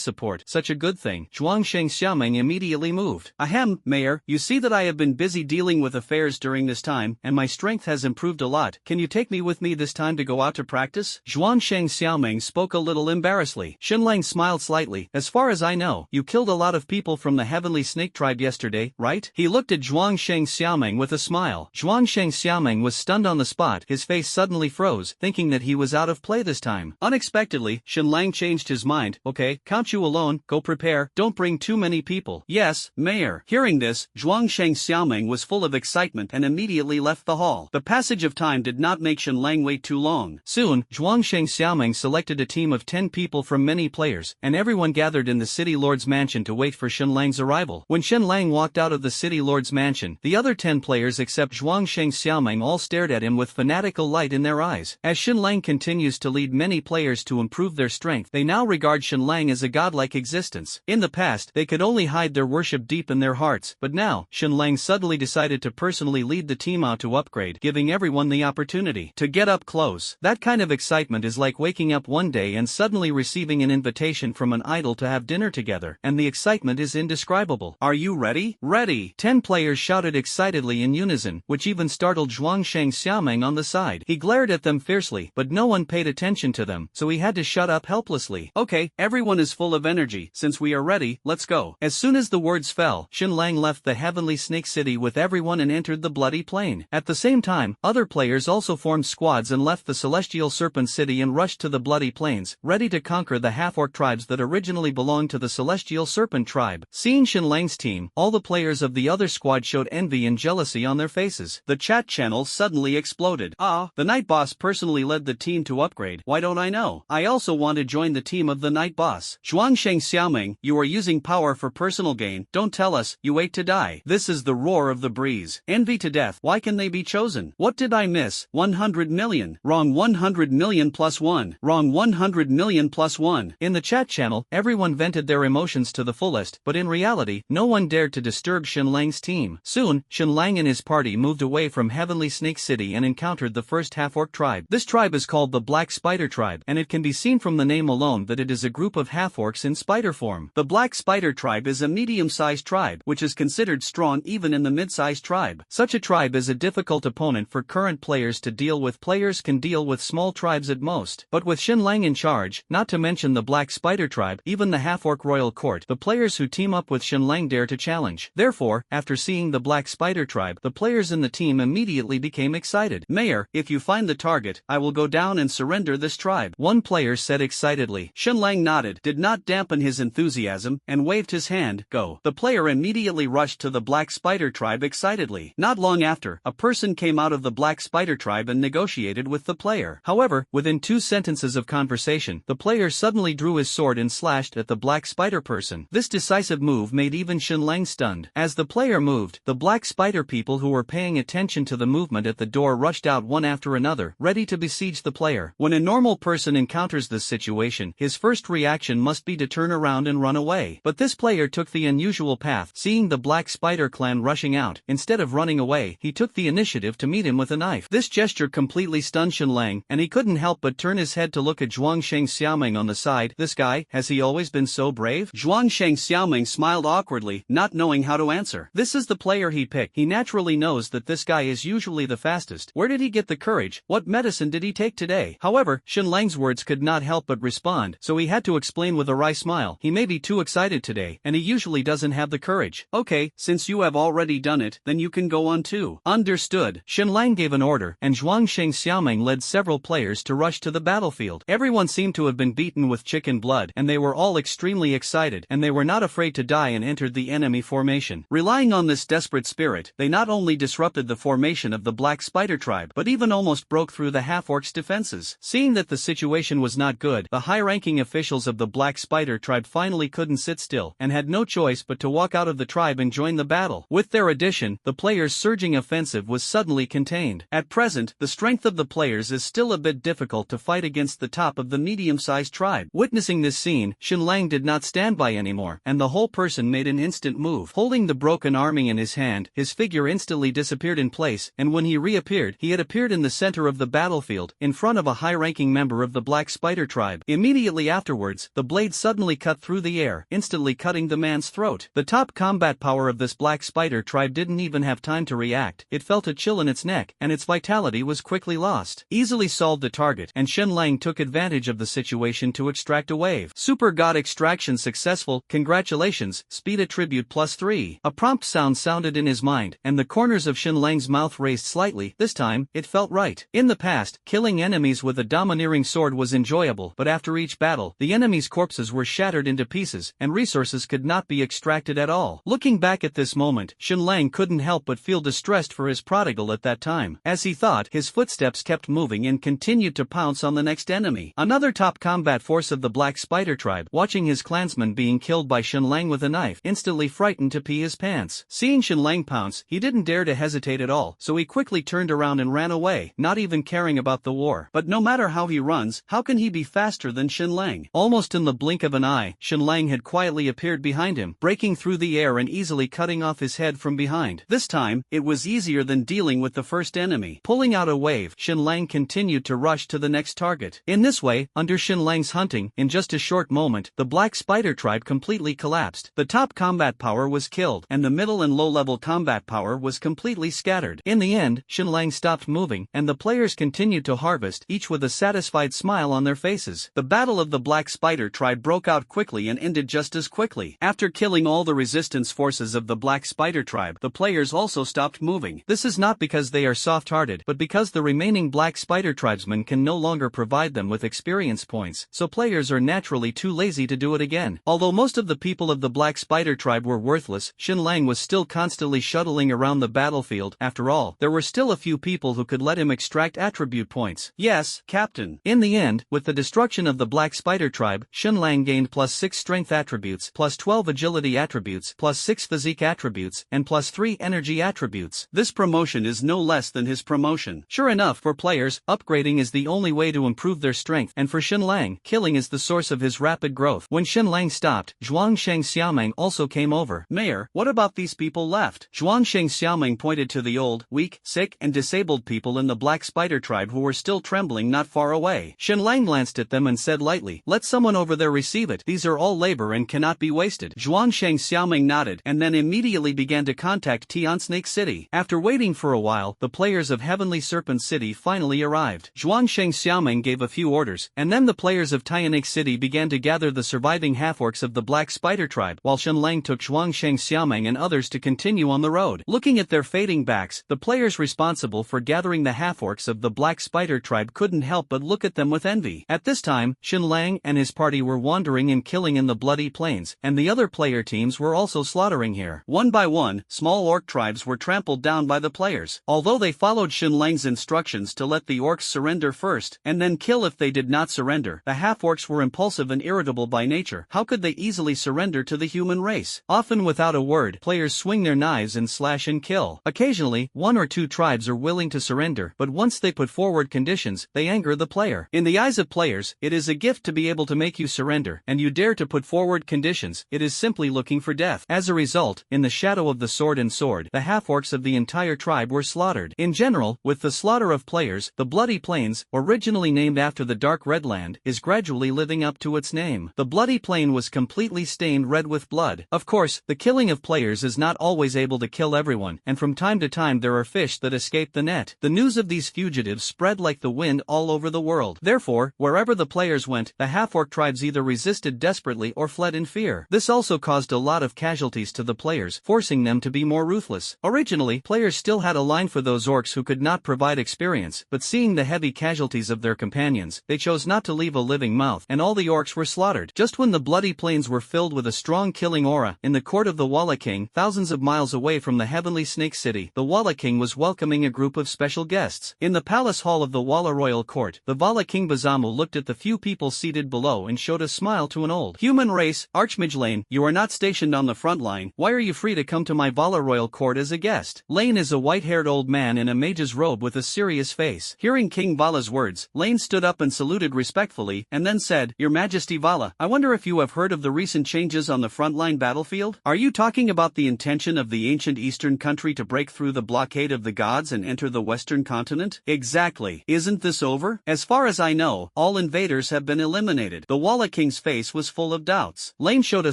support. Such a good thing. Zhuangsheng Xiaoming immediately moved. "Ahem, Mayor, you see that I have been busy dealing with affairs during this time, and my strength has improved a lot. Can you take me with me this time to go out to practice?" Zhuangsheng Xiaoming Xiaoming spoke a little embarrassedly. Xinlang smiled slightly. As far as I know, you killed a lot of people from the Heavenly Snake Tribe yesterday, right? He looked at Zhuangsheng Xiaoming with a smile. Zhuangsheng Xiaoming was stunned on the spot. His face suddenly froze, thinking that he was out of play this time. Unexpectedly, Xinlang changed his mind. Okay, count you alone, go prepare, don't bring too many people. Yes, Mayor. Hearing this, Zhuangsheng Xiaoming was full of excitement and immediately left the hall. The passage of time did not make Xinlang wait too long. Soon, Zhuangsheng Xiaoming selected a team of 10 people from many players, and everyone gathered in the city lord's mansion to wait for Xinlang's arrival. When Xinlang walked out of the city lord's mansion, the other 10 players except Zhuangsheng Xiaoming all stared at him with fanatical light in their eyes. As Xinlang continues to lead many players to improve their strength, they now regard Xinlang as a godlike existence. In the past, they could only hide their worship deep in their hearts, but now, Xinlang suddenly decided to personally lead the team out to upgrade, giving everyone the opportunity to get up close. That kind of excitement is like waking up one day and suddenly receiving an invitation from an idol to have dinner together, and the excitement is indescribable. Are you ready? Ready! 10 players shouted excitedly in unison, which even startled Zhuangsheng Xiaoming on the side. He glared at them fiercely, but no one paid attention to them, so he had to shut up helplessly. Okay, everyone is full of energy. Since we are ready, let's go. As soon as the words fell, Xinlang left the Heavenly Snake City with everyone and entered the Bloody Plain. At the same time, other players also formed squads and left the Celestial Serpent City and rushed to the Bloody Plains, ready to conquer the half-orc tribes that originally belonged to the Celestial Serpent tribe. Seeing Xinlang's team, all the players of the other squad showed envy and jealousy on their faces. The chat channel suddenly exploded. The Night Boss personally led the team to upgrade. Why don't I know? I also want to join the team of the Night Boss. Zhuangsheng Xiaoming, you are using power for personal gain. Don't tell us, you wait to die. This is the roar of the breeze. Envy to death. Why can they be chosen? What did I miss? 100 million. Wrong 100 million plus 1. Wrong 100 million plus 1. In the chat channel, everyone vented their emotions to the fullest, but in reality, no one dared to disturb Xinlang's team. Soon, Xinlang and his party moved away from Heavenly Snake City and encountered the first half-orc tribe. This tribe is called the Black Spider Tribe, and it can be seen from the name alone that it is a group of half-orcs in spider form. The Black Spider Tribe is a medium-sized tribe, which is considered strong even in the mid-sized tribe. Such a tribe is a difficult opponent for current players to deal with. Players can deal with small tribes at most, but with Xinlang in charge, not to mention the Black Spider Tribe, even the half-orc royal court, the players who team up with Xinlang dare to challenge. Therefore, after seeing the Black Spider Tribe, the players in the team immediately became excited. Mayor, if you find the target, I will go down and surrender this tribe. One player said excitedly. Xinlang nodded, did not dampen his enthusiasm, and waved his hand. Go. The player immediately rushed to the Black Spider Tribe excitedly. Not long after, a person came out of the Black Spider Tribe and negotiated with the player. However, within 2 sentences of conversation, the player suddenly drew his sword and slashed at the Black Spider person. This decisive move made even Xinlang stunned. As the player moved, the Black Spider people who were paying attention to the movement at the door rushed out one after another, ready to besiege the player. When a normal person encounters this situation, his first reaction must be to turn around and run away. But this player took the unusual path. Seeing the Black Spider clan rushing out, instead of running away, he took the initiative to meet him with a knife. This gesture completely stunned Xinlang, and he couldn't help but turn his head to look at Zhuangsheng Xiaoming on the side. This guy, has he always been so brave? Zhuangsheng Xiaoming smiled awkwardly, not knowing how to answer. This is the player he picked. He naturally knows that this guy is usually the fastest. Where did he get the courage? What medicine did he take today? However, Xinlang's words could not help but respond, so he had to explain with a wry smile. He may be too excited today, and he usually doesn't have the courage. Okay, since you have already done it, then you can go on too. Understood. Xinlang gave an order, and Zhuangsheng Xiaoming led several players to rush to the battlefield. Everyone seemed to have been beaten with chicken blood, and they were all extremely excited, and they were not afraid to die and entered the enemy formation. Relying on this desperate spirit, they not only disrupted the formation of the Black Spider Tribe, but even almost broke through the half-orcs' defenses. Seeing that the situation was not good, the high-ranking officials of the Black Spider Tribe finally couldn't sit still, and had no choice but to walk out of the tribe and join the battle. With their addition, the players' surging offensive was suddenly contained. At present, the strength of the players is still a bit difficult to fight against the top of the medium-sized tribe. Witnessing this scene, Xinlang did not stand by anymore, and the whole person made an instant move. Holding the broken army in his hand, his figure instantly disappeared in place, and when he reappeared, he had appeared in the center of the battlefield, in front of a high-ranking member of the Black Spider Tribe. Immediately afterwards, the blade suddenly cut through the air, instantly cutting the man's throat. The top combat power of this Black Spider Tribe didn't even have time to react. It felt a chill in its neck, and its vitality was quickly lost. Easily solved the target, and Xinlang took advantage of the situation to extract a wave. Super God extraction successful, congratulations, speed attribute +3. A prompt sound sounded in his mind, and the corners of Xinlang's mouth raised slightly. This time, it felt right. In the past, killing enemies with a domineering sword was enjoyable, but after each battle, the enemy's corpses were shattered into pieces, and resources could not be extracted at all. Looking back at this moment, Xinlang couldn't help but feel distressed for his prodigal at that time. As he thought, his footsteps kept moving and continued to pounce on the next enemy. Another top combat force of the Black Spider tribe, watching his clansman being killed by Xinlang with a knife, instantly frightened to pee his pants. Seeing Xinlang pounce, he didn't dare to hesitate at all, so he quickly turned around and ran away, not even caring about the war. But no matter how he runs, how can he be faster than Xinlang? Almost in the blink of an eye, Xinlang had quietly appeared behind him, breaking through the air and easily cutting off his head from behind. This time, it was easier than dealing with the first enemy. Pulling out a wave, Xinlang continued to rush to the next target. In this way, under Xinlang's hunting, in just a short moment, the Black Spider tribe completely collapsed. The top combat power was killed, and the middle and low-level combat power was completely scattered. In the end, Xinlang stopped moving, and the players continued to harvest, each with a satisfied smile on their faces. The battle of the Black Spider tribe broke out quickly and ended just as quickly. After killing all the resistance forces of the Black Spider tribe, the players also stopped moving. This is not because they are soft-hearted, but because the remaining Black Spider tribesmen can no longer provide them with experience points, so players are naturally too lazy to do it again. Although most of the people of the Black Spider tribe were worthless, Xinlang was still constantly shuttling around the battlefield. After all, there were still a few people who could let him extract attribute points. Yes, Captain. In the end, with the destruction of the Black Spider tribe, Xinlang gained +6 strength attributes, +12 agility attributes, +6 physique attributes, and +3 energy attributes. This promotion is no less than his promotion. Sure enough, for players, upgrading is the only way to improve their strength, and for Xinlang, killing is the source of his rapid growth. When Xinlang stopped, Zhuangsheng Xiaoming also came over. Mayor, what about these people left? Zhuangsheng Xiaoming pointed to the old, weak, sick, and disabled people in the Black Spider tribe who were still trembling not far away. Xinlang glanced at them and said lightly, "Let someone over there receive it. These are all labor and cannot be wasted." Zhuangsheng Xiaoming nodded, and then immediately began to contact Tian Snake City. After waiting for a while, the players of Heavenly Serpent City finally arrived. Zhuangsheng Xiaoming gave a few orders, and then the players of Tianik City began to gather the surviving half-orcs of the Black Spider tribe, while Xinlang took Zhuangsheng Xiaoming and others to continue on the road. Looking at their fading backs, the players responsible for gathering the half-orcs of the Black Spider tribe couldn't help but look at them with envy. At this time, Xinlang and his party were wandering and killing in the bloody plains, and the other player teams were also slaughtering here. One by one, small orc tribes were trampled down by the players. Although they followed Xinlang's instructions to let the orcs surrender first, and then kill if they did not surrender, the half-orcs were impulsive and irritable by nature. How could they easily surrender to the human race? Often without a word, players swing their knives and slash and kill. Occasionally, one or two tribes are willing to surrender, but once they put forward conditions, they anger the player. In the eyes of players, it is a gift to be able to make you surrender, and you dare to put forward conditions, it is simply looking for death. As a result, in the shadow of the sword and sword, the half-orcs of the entire tribe were slaughtered. In general, with the slaughter of players, the Bloody Plains, originally named after the Dark Red Land, is gradually living up to its name. The Bloody Plain was completely stained red with blood. Of course, the killing of players is not always able to kill everyone, and from time to time there are fish that escape the net. The news of these fugitives spread like the wind all over the world. Therefore, wherever the players went, the half-orc tribes either resisted desperately or fled in fear. This also caused a lot of casualties to the players, forcing them to be more ruthless. Originally, players still had a line for those orcs who could not provide experience, but seeing the heavy casualties of their companions, they chose not to leave a living mouth, and all the orcs were slaughtered. Just when the Bloody Plains were filled with a strong killing aura, in the court of the Walla King, thousands of miles away from the Heavenly Snake City, the Walla King was welcoming a group of special guests. In the palace hall of the Walla Royal Court, the Walla King Bazamu looked at the few people seated below and showed a smile to an old human race. Archmage Lane, you are not stationed on the front line. Why are you free to come to my Walla Royal Court as a guest? Lane is a white-haired old man in a mage's robe with a serious face. Hearing King Vala's words, Lane stood up and saluted respectfully, and then said, "Your Majesty Vala, I wonder if you have heard of the recent changes on the frontline battlefield? Are you talking about the intention of the ancient eastern country to break through the blockade of the gods and enter the western continent? Exactly. Isn't this over? As far as I know, all invaders have been eliminated." The Walla King's face was full of doubts. Lane showed a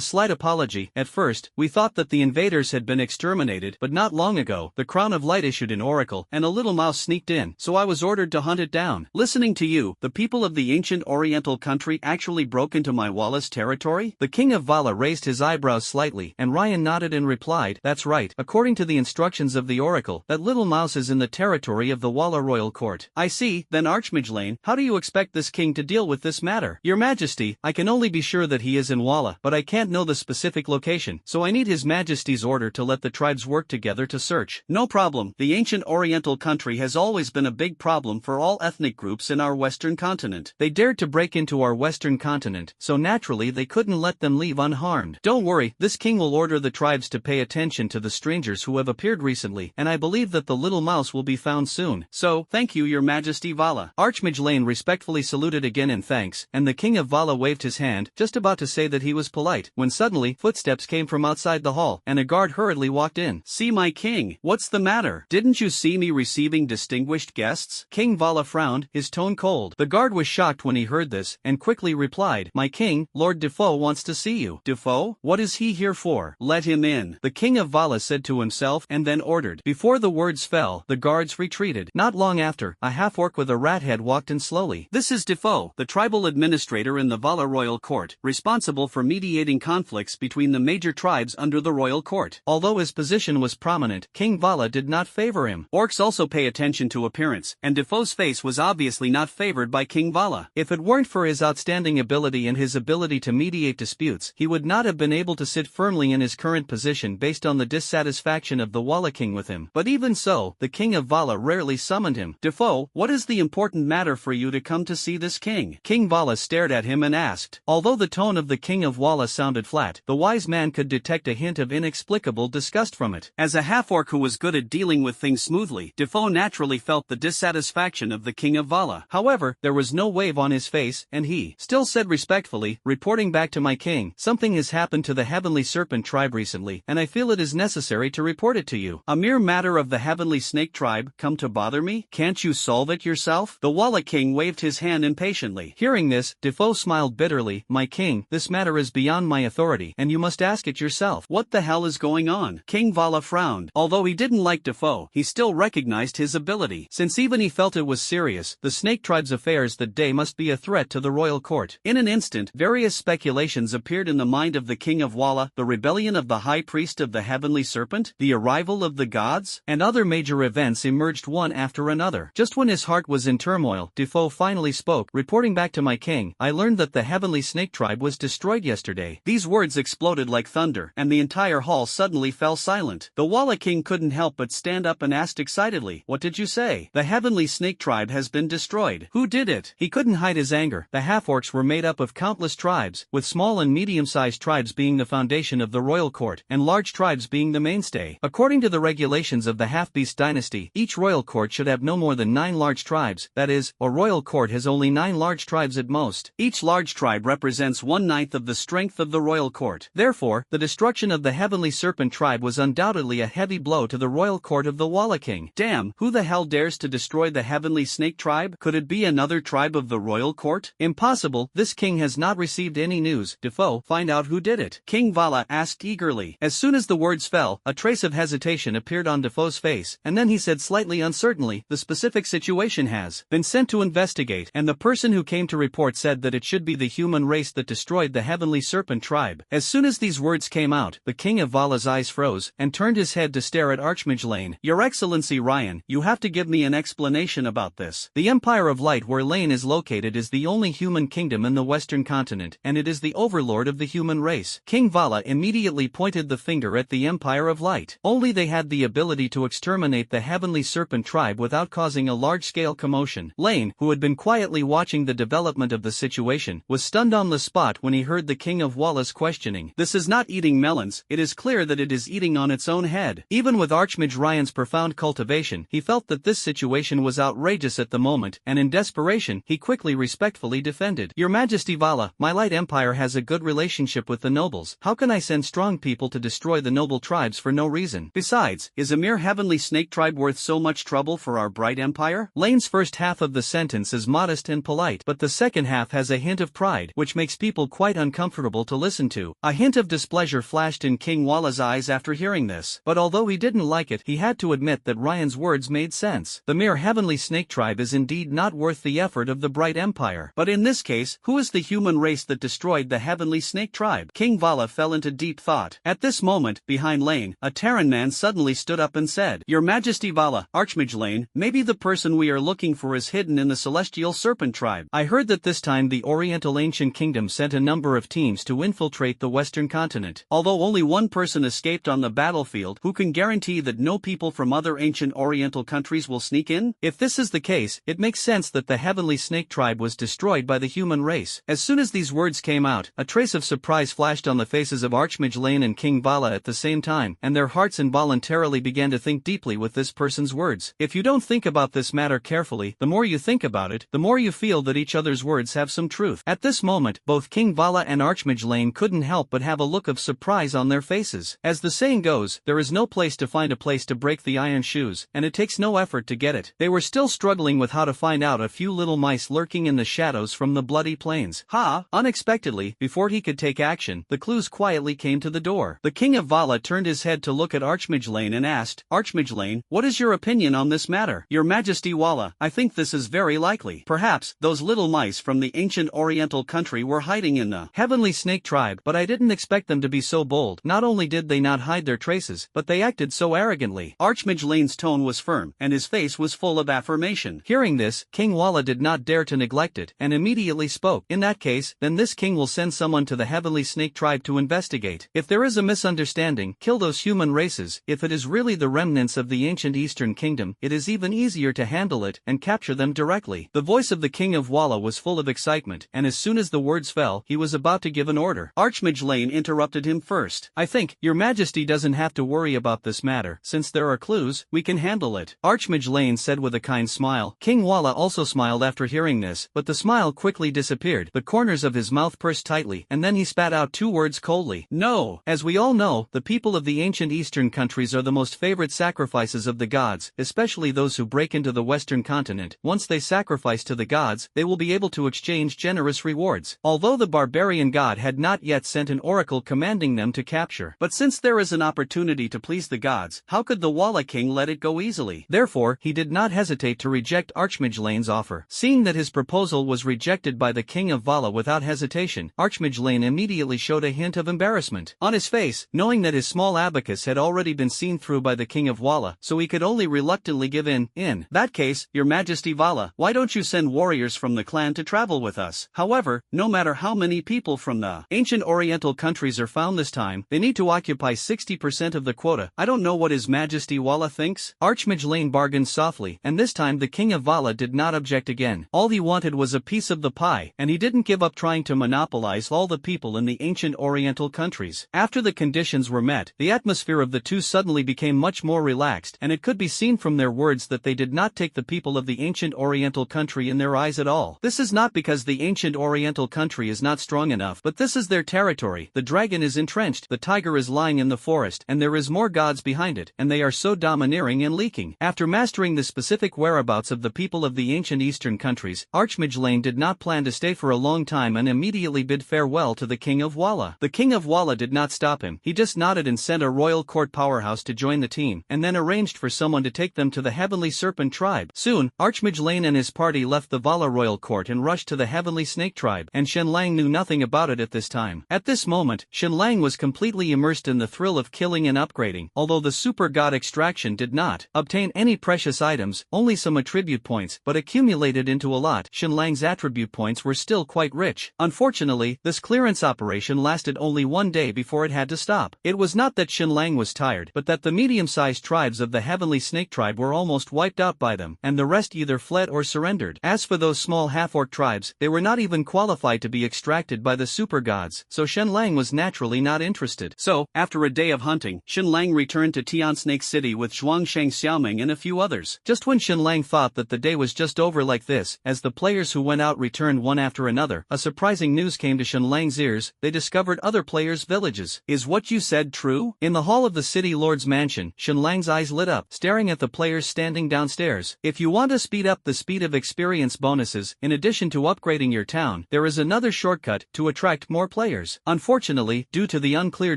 slight apology. "At first, we thought that the invaders had been exterminated, but not long ago, the Crown of Light issued an oracle, and a little mouse sneaked in, so I was ordered to hunt it down. Listening to you, the people of the ancient oriental country actually broke into my Wallace territory? The king of Vala raised his eyebrows slightly, and Ryan nodded and replied, that's right, according to the instructions of the oracle, that little mouse is in the territory of the Walla royal court. I see, then Archmage Lane, how do you expect this king to deal with this matter? Your Majesty, I can only be sure that he is in Walla, but I can't know the specific location, so I need His Majesty's order to let the tribes work together to search. No problem, the ancient oriental country has always been a big problem for all ethnic groups in our western continent. They dared to break into our western continent, so naturally they couldn't let them leave unharmed. Don't worry, this king will order the tribes to pay attention to the strangers who have appeared recently, and I believe that the little mouse will be found soon. So, thank you, Your Majesty Vala. Archmage Lane respectfully saluted again in thanks, and the king of Vala waved his hand, just about to say that he was polite, when suddenly, footsteps came from outside the hall, and a guard hurriedly walked in. See my king, what's the matter? Didn't you see me receiving distinguished guests? King Vala frowned, his tone cold. The guard was shocked when he heard this, and quickly replied, my king, Lord Defoe wants to see you. Defoe? What is he here for? Let him in. The king of Vala said to himself, and then ordered. Before the words fell, the guards retreated. Not long after, a half-orc with a rat head walked in slowly. This is Defoe, the tribal administrator in the Vala royal court, responsible for mediating conflicts between the major tribes under the royal court. Although his position was prominent, King Vala did not favor him. Orcs also pay attention to appearance, and Defoe's face was obviously not favored by King Vala. If it weren't for his outstanding ability and his ability to mediate disputes, he would not have been able to sit firmly in his current position based on the dissatisfaction of the Walla king with him. But even so, the king of Vala rarely summoned him. Defoe, what is the important matter for you to come to see this king? King Vala stared at him and asked. Although the tone of the king of Walla sounded flat, the wise man could detect a hint of inexplicable disgust from it. As a half-orc who was good at dealing with things smoothly, Defoe naturally felt the dissatisfaction of the king of Vala. However, there was no wave on his face, and he still said respectfully, reporting back to my king, something has happened to the Heavenly Serpent tribe recently, and I feel it is necessary to report it to you. A mere matter of the Heavenly Snake tribe come to bother me? Can't you solve it yourself? The Walla king waved his hand impatiently. Hearing this, Defoe smiled bitterly. My king, this matter is beyond my authority, and you must ask it yourself. What the hell is going on? King Vala frowned. Although he didn't like Defoe, he still recognized his ability. Since even he felt it was serious, the Snake tribe's affairs that day must be a threat to the royal court. In an instant, various speculations appeared in the mind of the king of Walla: the rebellion of the high priest of the Heavenly Serpent, the arrival of the gods, and other major events emerged one after another. Just when his heart was in turmoil, Defoe finally spoke, reporting back to my king, I learned that the Heavenly Snake tribe was destroyed yesterday. These words exploded like thunder, and the entire hall suddenly fell silent. The Walla king couldn't help but stand up and asked excitedly, what did you say? The Heavenly Snake tribe has been destroyed. Who did it? He couldn't hide his anger. The half-orcs were made up of countless tribes, with small and medium-sized tribes being the foundation of the royal court, and large tribes being the mainstay. According to the regulations of the Half-Beast dynasty, each royal court should have no more than 9 large tribes, that is, a royal court has only 9 large tribes at most. Each large tribe represents 1/9 of the strength of the royal court. Therefore, the destruction of the Heavenly Serpent tribe was undoubtedly a heavy blow to the royal court of the Walla king. Damn, who the hell dares to destroy the Heavenly Snake tribe? Could it be another tribe of the royal court? Impossible, this king has not received any news. Defoe, find out who did it. King Vala asked eagerly. As soon as the words fell, a trace of hesitation appeared on Defoe's face, and then he said slightly uncertainly, the specific situation has been sent to investigate, and the person who came to report said that it should be the human race that destroyed the Heavenly Serpent tribe. As soon as these words came out, the king of Vala's eyes froze, and turned his head to stare at Archmage Lane. Your Excellency Ryan, you have to give me an explanation about this. The Empire of Light where Lane is located is the only human kingdom in the Western continent, and it is the overlord of the human race. King Vala immediately pointed the finger at the Empire of Light. Only they had the ability to exterminate the Heavenly Serpent tribe without causing a large-scale commotion. Lane, who had been quietly watching the development of the situation, was stunned on the spot when he heard the King of Wallace questioning. This is not eating melons, it is clear that it is eating on its own head. Even with Archmage Ryan's profound cultivation, he felt that this situation was outrageous at the moment, and in desperation, he quickly respectfully defended. Your Majesty Vala, my light empire has a good relationship with the nobles. How can I send strong people to destroy the noble tribes for no reason? Besides, is a mere Heavenly Snake tribe worth so much trouble for our bright empire? Lane's first half of the sentence is modest and polite, but the second half has a hint of pride, which makes people quite uncomfortable to listen to. A hint of displeasure flashed in King Walla's eyes after hearing this, but although he didn't like it, he had to admit that Ryan's words made sense. The mere Heavenly Snake tribe is indeed not worth the the effort of the Bright Empire. But in this case, who is the human race that destroyed the heavenly snake tribe? King Vala fell into deep thought. At this moment, behind Lane, a Terran man suddenly stood up and said, "Your Majesty Vala, Archmage Lane, maybe the person we are looking for is hidden in the Celestial Serpent tribe. I heard that this time the Oriental Ancient Kingdom sent a number of teams to infiltrate the Western continent. Although only one person escaped on the battlefield, who can guarantee that no people from other ancient Oriental countries will sneak in? If this is the case, it makes sense that the Heavenly Snake tribe was destroyed by the human race." As soon as these words came out, a trace of surprise flashed on the faces of Archmage Lane and King Vala at the same time, and their hearts involuntarily began to think deeply with this person's words. If you don't think about this matter carefully, the more you think about it, the more you feel that each other's words have some truth. At this moment, both King Vala and Archmage Lane couldn't help but have a look of surprise on their faces. As the saying goes, there is no place to find a place to break the iron shoes, and it takes no effort to get it. They were still struggling with how to find out a few little mice lurking in the shadows from the bloody plains. Unexpectedly, before he could take action, the clues quietly came to the door. The King of Vala turned his head to look at Archmage Lane and asked, "Archmage Lane, what is your opinion on this matter?" "Your Majesty Vala, I think this is very likely. Perhaps those little mice from the ancient Oriental country were hiding in the Heavenly Snake tribe, but I didn't expect them to be so bold. Not only did they not hide their traces, but they acted so arrogantly." Archmage Lane's tone was firm, and his face was full of affirmation. Hearing this, King Vala did not dare to neglect it, and immediately spoke. "In that case, then this king will send someone to the Heavenly Snake tribe to investigate. If there is a misunderstanding, kill those human races. If it is really the remnants of the ancient Eastern Kingdom, it is even easier to handle it and capture them directly." The voice of the King of Vala was full of excitement, and as soon as the words fell, he was about to give an order. Archmage Lane interrupted him first. "I think, Your Majesty doesn't have to worry about this matter. Since there are clues, we can handle it," Archmage Lane said with a kind smile. King Vala also smiled after hearing this, but the smile quickly disappeared. The corners of his mouth pursed tightly, and then he spat out two words coldly. "No." As we all know, the people of the ancient Eastern countries are the most favorite sacrifices of the gods, especially those who break into the Western continent. Once they sacrifice to the gods, they will be able to exchange generous rewards. Although the barbarian god had not yet sent an oracle commanding them to capture. But since there is an opportunity to please the gods, how could the Walla king let it go easily? Therefore, he did not hesitate to reject Archmage Lane's offer. Seeing that his proposal was rejected by the King of Vala without hesitation, Archmage Lane immediately showed a hint of embarrassment on his face, knowing that his small abacus had already been seen through by the King of Vala, so he could only reluctantly give in. "In that case, Your Majesty Vala, why don't you send warriors from the clan to travel with us? However, no matter how many people from the ancient Oriental countries are found this time, they need to occupy 60% of the quota. I don't know what His Majesty Vala thinks." Archmage Lane bargained softly, and this time the King of Vala did not object again. All he wanted was a piece of the pie, and he didn't give up trying to monopolize all the people in the ancient Oriental countries. After the conditions were met, the atmosphere of the two suddenly became much more relaxed, and it could be seen from their words that they did not take the people of the ancient Oriental country in their eyes at all. This is not because the ancient Oriental country is not strong enough, but this is their territory. The dragon is entrenched, the tiger is lying in the forest, and there is more gods behind it, and they are so domineering and leaking. After mastering the specific whereabouts of the people of the ancient Eastern countries, Archmage Lane did not plan to stay for a long time and immediately bid farewell to the King of Vala. The King of Vala did not stop him. He just nodded and sent a royal court powerhouse to join the team, and then arranged for someone to take them to the Heavenly Serpent tribe. Soon, Archmage Lane and his party left the Vala royal court and rushed to the Heavenly Snake tribe, and Shenlang knew nothing about it at this time. At this moment, Shenlang was completely immersed in the thrill of killing and upgrading. Although the super god extraction did not obtain any precious items, only some attribute points, but accumulated into a lot, Shenlang's attribute points were still quite rich. Unfortunately, this clearance operation lasted only one day before it had to stop. It was not that Shenlang was tired, but that the medium-sized tribes of the Heavenly Snake tribe were almost wiped out by them, and the rest either fled or surrendered. As for those small half-orc tribes, they were not even qualified to be extracted by the super gods, so Shenlang was naturally not interested. So, after a day of hunting, Shenlang returned to Tian Snake City with Zhuangsheng Xiaoming and a few others. Just when Shenlang thought that the day was just over like this, as the players who went out returned one after another, a surprising news came to Shenlang's ears. They discovered other players' villages. "Is what you said true?" In the hall of the city lord's mansion, Shenlang's eyes lit up, staring at the players standing downstairs. "If you want to speed up the speed of experience bonuses, in addition to upgrading your town, there is another shortcut to attract more players. Unfortunately, due to the unclear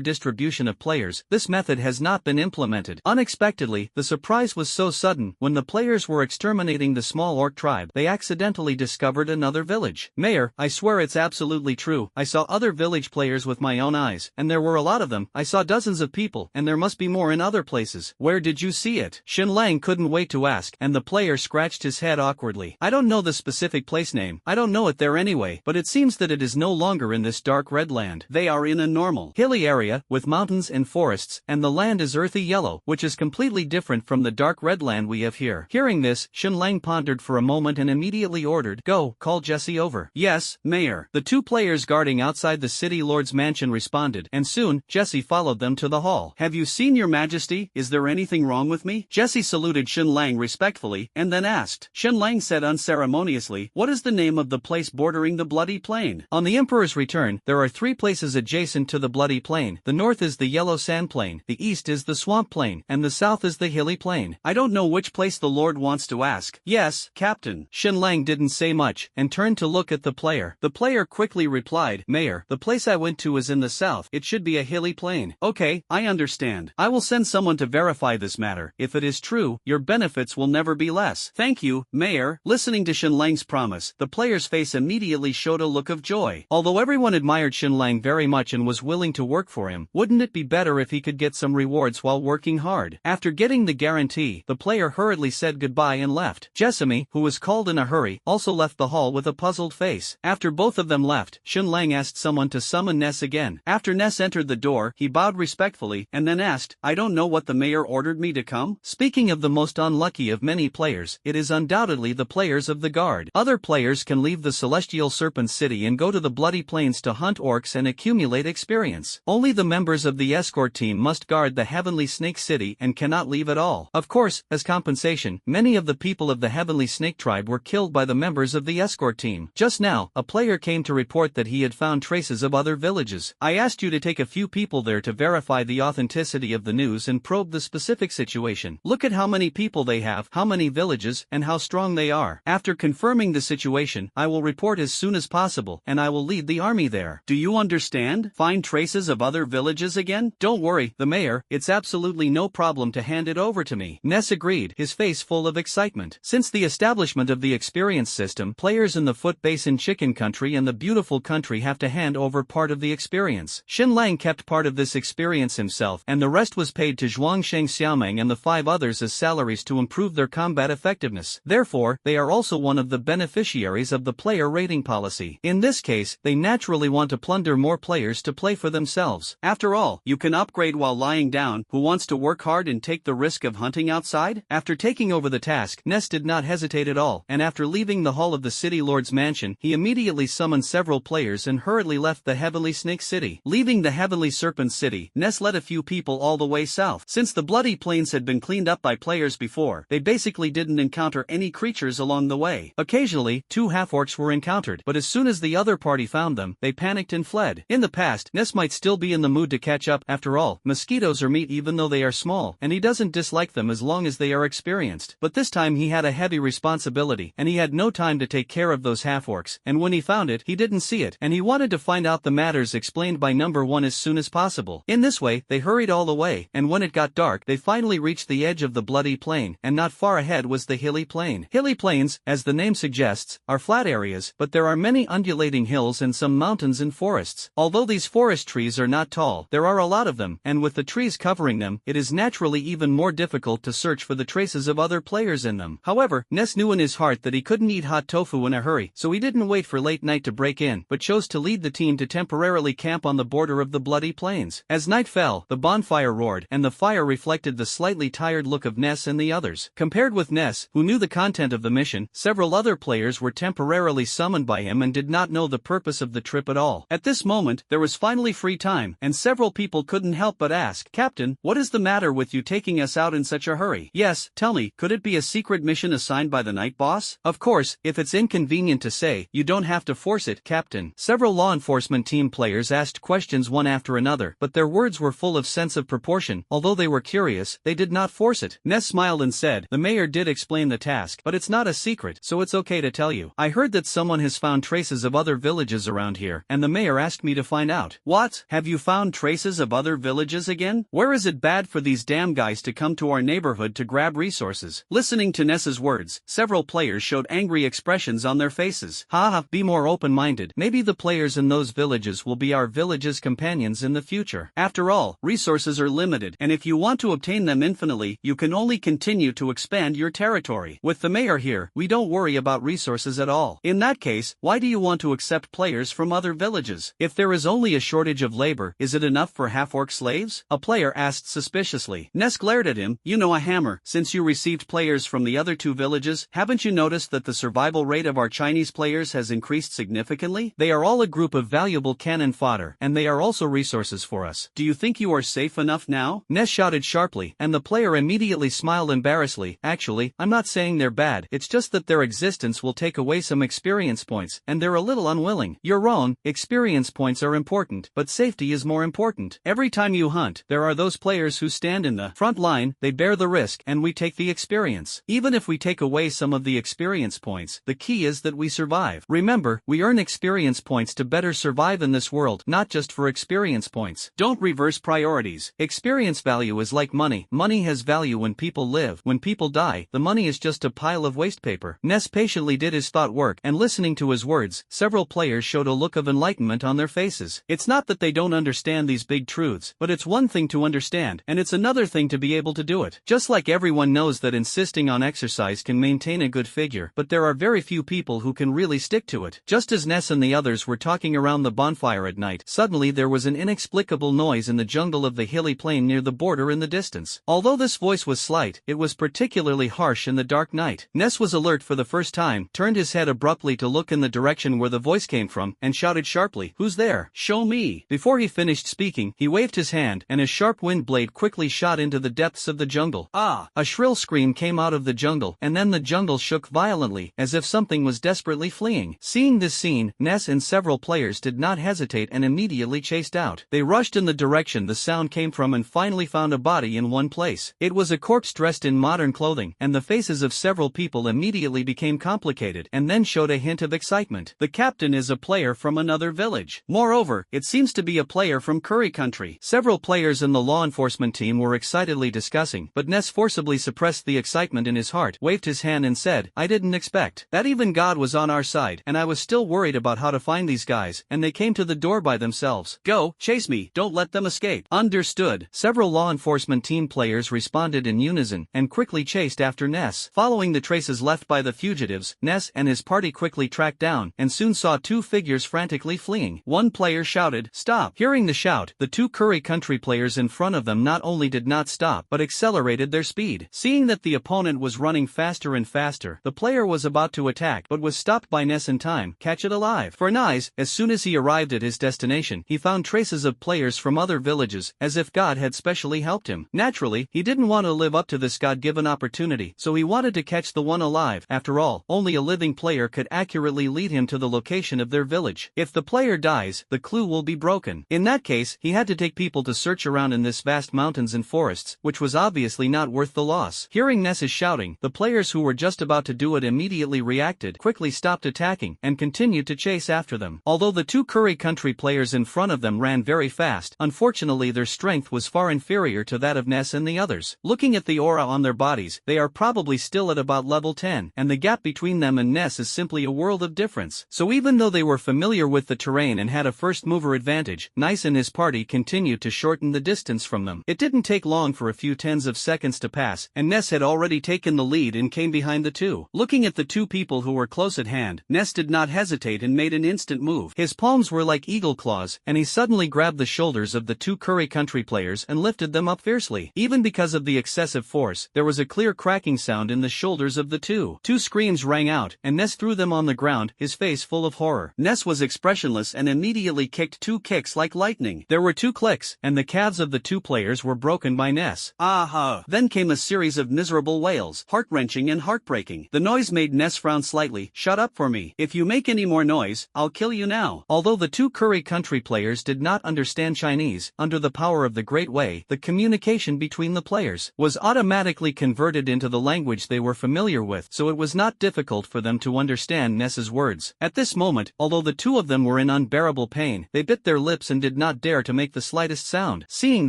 distribution of players, this method has not been implemented." Unexpectedly, the surprise was so sudden. When the players were exterminating the small orc tribe, tribe, they accidentally discovered another village. Mayor, I swear it's absolutely true. I saw other village players with my own eyes, and there were a lot of them. I saw dozens of people, and there must be more in other places. Where did you see it? Xin Lang couldn't wait to ask, and the player scratched his head awkwardly. I don't know the specific place name. I don't know it there anyway, but it seems that it is no longer in this dark red land. They are in a normal, hilly area, with mountains and forests, and the land is earthy yellow, which is completely different from the dark red land we have here. Hearing this, Xin Lang pondered for a moment and immediately ordered, "Go, call Jesse over." "Yes, Mayor." The two players guarding outside the city lord's mansion responded, and soon, Jesse followed them to the hall. "Have you seen your majesty? Is there anything wrong with me?" Jesse saluted Xin Lang respectfully, and then asked. Xin Lang said unceremoniously, "What is the name of the place bordering the Bloody Plain?" On the Emperor's return, there are 3 places adjacent to the Bloody Plain. The north is the Yellow Sand Plain, the east is the Swamp Plain, and the south is the Hilly Plain. I don't know which place the Lord wants to ask. "Yes, Captain." Xin Lang didn't say much, and turned to look at the player. The player quickly replied, "Mayor, the place I went to is in the south. It should be a hilly plain." "Okay, I understand. I will send someone to verify this matter. If it is true, your benefits will never be less." "Thank you, Mayor." Listening to Xin Lang's promise, the player's face immediately showed a look of joy. Although everyone admired Xin Lang very much and was willing to work for him, wouldn't it be better if he could get some rewards while working hard? After getting the guarantee, the player hurriedly said goodbye and left. Jessamy, who was called in a hurry, also left the hall with a puzzled face. After both of them left, Xin Lang asked someone to summon Ness again. After Ness entered the door, he bowed respectfully, and then asked, "I don't know what the mayor ordered me to come?" Speaking of the most unlucky of many players, it is undoubtedly the players of the guard. Other players can leave the Celestial Serpent City and go to the Bloody Plains to hunt orcs and accumulate experience. Only the members of the escort team must guard the Heavenly Snake City and cannot leave at all. Of course, as compensation, many of the people of the Heavenly Snake tribe were killed by the members of the escort team. Just now, a player came to report that he had found traces of other villages. I asked you to take a few people there to verify the authenticity of the news and probe the specific situation. Look at how many people they have, how many villages, and how strong they are. After confirming the situation, I will report as soon as possible, and I will lead the army there. Do you understand? Find traces of other villages again? Don't worry, the mayor, it's absolutely no problem to hand it over to me. Ness agreed, his face full of excitement. Since the establishment of the experience system, players in the Foot Basin Chicken Country and the Beautiful Country have to hand over part of the experience. Xin Lang kept part of this experience himself, and the rest was paid to Zhuangsheng Xiaomeng and the 5 others as salaries to improve their combat effectiveness. Therefore, they are also one of the beneficiaries of the player rating policy. In this case, they naturally want to plunder more players to play for themselves. After all, you can upgrade while lying down. Who wants to work hard and take the risk of hunting outside? After taking over the task, Ness did not hesitate at all, and after leaving the hall of the city lord's mansion, he immediately summoned several players and hurriedly left the Heavenly Snake City. Leaving the Heavenly Serpent City, Ness led a few people all the way south. Since the Bloody Plains had been cleaned up by players before, they basically didn't encounter any creatures along the way. Occasionally, 2 half-orcs were encountered, but as soon as the other party found them, they panicked and fled. In the past, Ness might still be in the mood to catch up. After all, mosquitoes are meat even though they are small, and he doesn't dislike them as long as they are experienced. But this time he had a heavy responsibility, and he had no time to take care of those half-orcs, and when he found it, he didn't see it, and he wanted to find out the matters explained by number 1 as soon as possible. In this way, they hurried all the way, and when it got dark, they finally reached the edge of the Bloody Plain, and not far ahead was the Hilly Plain. Hilly Plains, as the name suggests, are flat areas, but there are many undulating hills and some mountains and forests. Although these forest trees are not tall, there are a lot of them, and with the trees covering them, it is naturally even more difficult to search for the traces of other players in them. However, Ness knew in his heart that he couldn't eat hot tofu in a hurry, so he didn't wait for late night to break in, but chose to lead the team to temporarily camp on the border of the Bloody Plains. As night fell, the bonfire roared, and the fire reflected the slightly tired look of Ness and the others. Compared with Ness, who knew the content of the mission, several other players were temporarily summoned by him and did not know the purpose of the trip at all. At this moment, there was finally free time, and several people couldn't help but ask, "Captain, what is the matter with you taking us out in such a hurry?" "Yes, tell me, could it be a secret mission assigned by the night boss?" "Of course, if it's inconvenient to say, you don't have to force it, Captain." Several law enforcement team players asked questions one after another, but their words were full of sense of proportion. Although they were curious, they did not force it. Ness smiled and said, "The mayor did explain the task, but it's not a secret, so it's okay to tell you. I heard that someone has found traces of other villages around here, and the mayor asked me to find out." "What? Have you found traces of other villages again? Where is it bad for these damn guys to come to our neighborhood to grab resources?" Listening to Ness's words, several players players showed angry expressions on their faces. Haha, be more open-minded. Maybe the players in those villages will be our village's companions in the future. After all, resources are limited, and if you want to obtain them infinitely, you can only continue to expand your territory. With the mayor here, we don't worry about resources at all. In that case, why do you want to accept players from other villages? If there is only a shortage of labor, is it enough for half-orc slaves? A player asked suspiciously. Ness glared at him. You know, a hammer. Since you received players from the other two villages, haven't you noticed that the survival rate of our Chinese players has increased significantly? They are all a group of valuable cannon fodder, and they are also resources for us. Do you think you are safe enough now? Ness shouted sharply, and the player immediately smiled embarrassedly. Actually, I'm not saying they're bad, it's just that their existence will take away some experience points, and they're a little unwilling. You're wrong, experience points are important, but safety is more important. Every time you hunt, there are those players who stand in the front line, they bear the risk, and we take the experience. Even if we take away some of the experience points, the key is that we survive. Remember, we earn experience points to better survive in this world, not just for experience points. Don't reverse priorities. Experience value is like money. Money has value when people live. When people die, the money is just a pile of waste paper. Ness patiently did his thought work, and listening to his words, several players showed a look of enlightenment on their faces. It's not that they don't understand these big truths, but it's one thing to understand, and it's another thing to be able to do it. Just like everyone knows that insisting on exercise can maintain a good figure, but there are very few people who can really stick to it. Just as Ness and the others were talking around the bonfire at night, suddenly there was an inexplicable noise in the jungle of the hilly plain near the border in the distance. Although this voice was slight, it was particularly harsh in the dark night. Ness was alert for the first time, turned his head abruptly to look in the direction where the voice came from, and shouted sharply, "Who's there? Show me!" Before he finished speaking, he waved his hand, and a sharp wind blade quickly shot into the depths of the jungle. Ah! A shrill scream came out of the jungle, and then the jungle shook violently, as if something was desperately fleeing. Seeing this scene, Ness and several players did not hesitate and immediately chased out. They rushed in the direction the sound came from and finally found a body in one place. It was a corpse dressed in modern clothing, and the faces of several people immediately became complicated and then showed a hint of excitement. The captain is a player from another village. Moreover, it seems to be a player from Curry Country. Several players in the law enforcement team were excitedly discussing, but Ness forcibly suppressed the excitement in his heart, waved his hand and said, "I didn't expect that even God was on our side, and I was still worried about how to find these guys, and they came to the door by themselves. Go, chase me, don't let them escape." Understood. Several law enforcement team players responded in unison, and quickly chased after Ness. Following the traces left by the fugitives, Ness and his party quickly tracked down, and soon saw two figures frantically fleeing. One player shouted, "Stop!" Hearing the shout, the two Curry Country players in front of them not only did not stop, but accelerated their speed. Seeing that the opponent was running faster and faster, the player was about to attack, but was stopped by Ness in time. Catch it alive. For Nice, as soon as he arrived at his destination, he found traces of players from other villages, as if God had specially helped him. Naturally, he didn't want to live up to this God-given opportunity, so he wanted to catch the one alive. After all, only a living player could accurately lead him to the location of their village. If the player dies, the clue will be broken. In that case, he had to take people to search around in this vast mountains and forests, which was obviously not worth the loss. Hearing Ness's shouting, the players who were just about to do it immediately reacted, quickly stopped attacking, and continued to chase after them. Although the two Curry Country players in front of them ran very fast, unfortunately their strength was far inferior to that of Ness and the others. Looking at the aura on their bodies, they are probably still at about level 10, and the gap between them and Ness is simply a world of difference. So even though they were familiar with the terrain and had a first mover advantage, Nice and his party continued to shorten the distance from them. It didn't take long for a few tens of seconds to pass, and Ness had already taken the lead and came behind the two. Looking at the two people who were close at hand, Ness did not hesitate and made an instant move. His palms were like eagle claws, and he suddenly grabbed the shoulders of the two Curry Country players and lifted them up fiercely. Even because of the excessive force, there was a clear cracking sound in the shoulders of the two. Two screams rang out, and Ness threw them on the ground, his face full of horror. Ness was expressionless and immediately kicked two kicks like lightning. There were two clicks, and the calves of the two players were broken by Ness. Aha! Then came a series of miserable wails, heart-wrenching and heartbreaking. The noise made Ness frown slightly. "Shut up for me. If you make any more noise, I'll kill you now." Although the two Curry Country players did not understand Chinese, under the power of the Great Way, the communication between the players was automatically converted into the language they were familiar with, so it was not difficult for them to understand Ness's words. At this moment, although the two of them were in unbearable pain, they bit their lips and did not dare to make the slightest sound. Seeing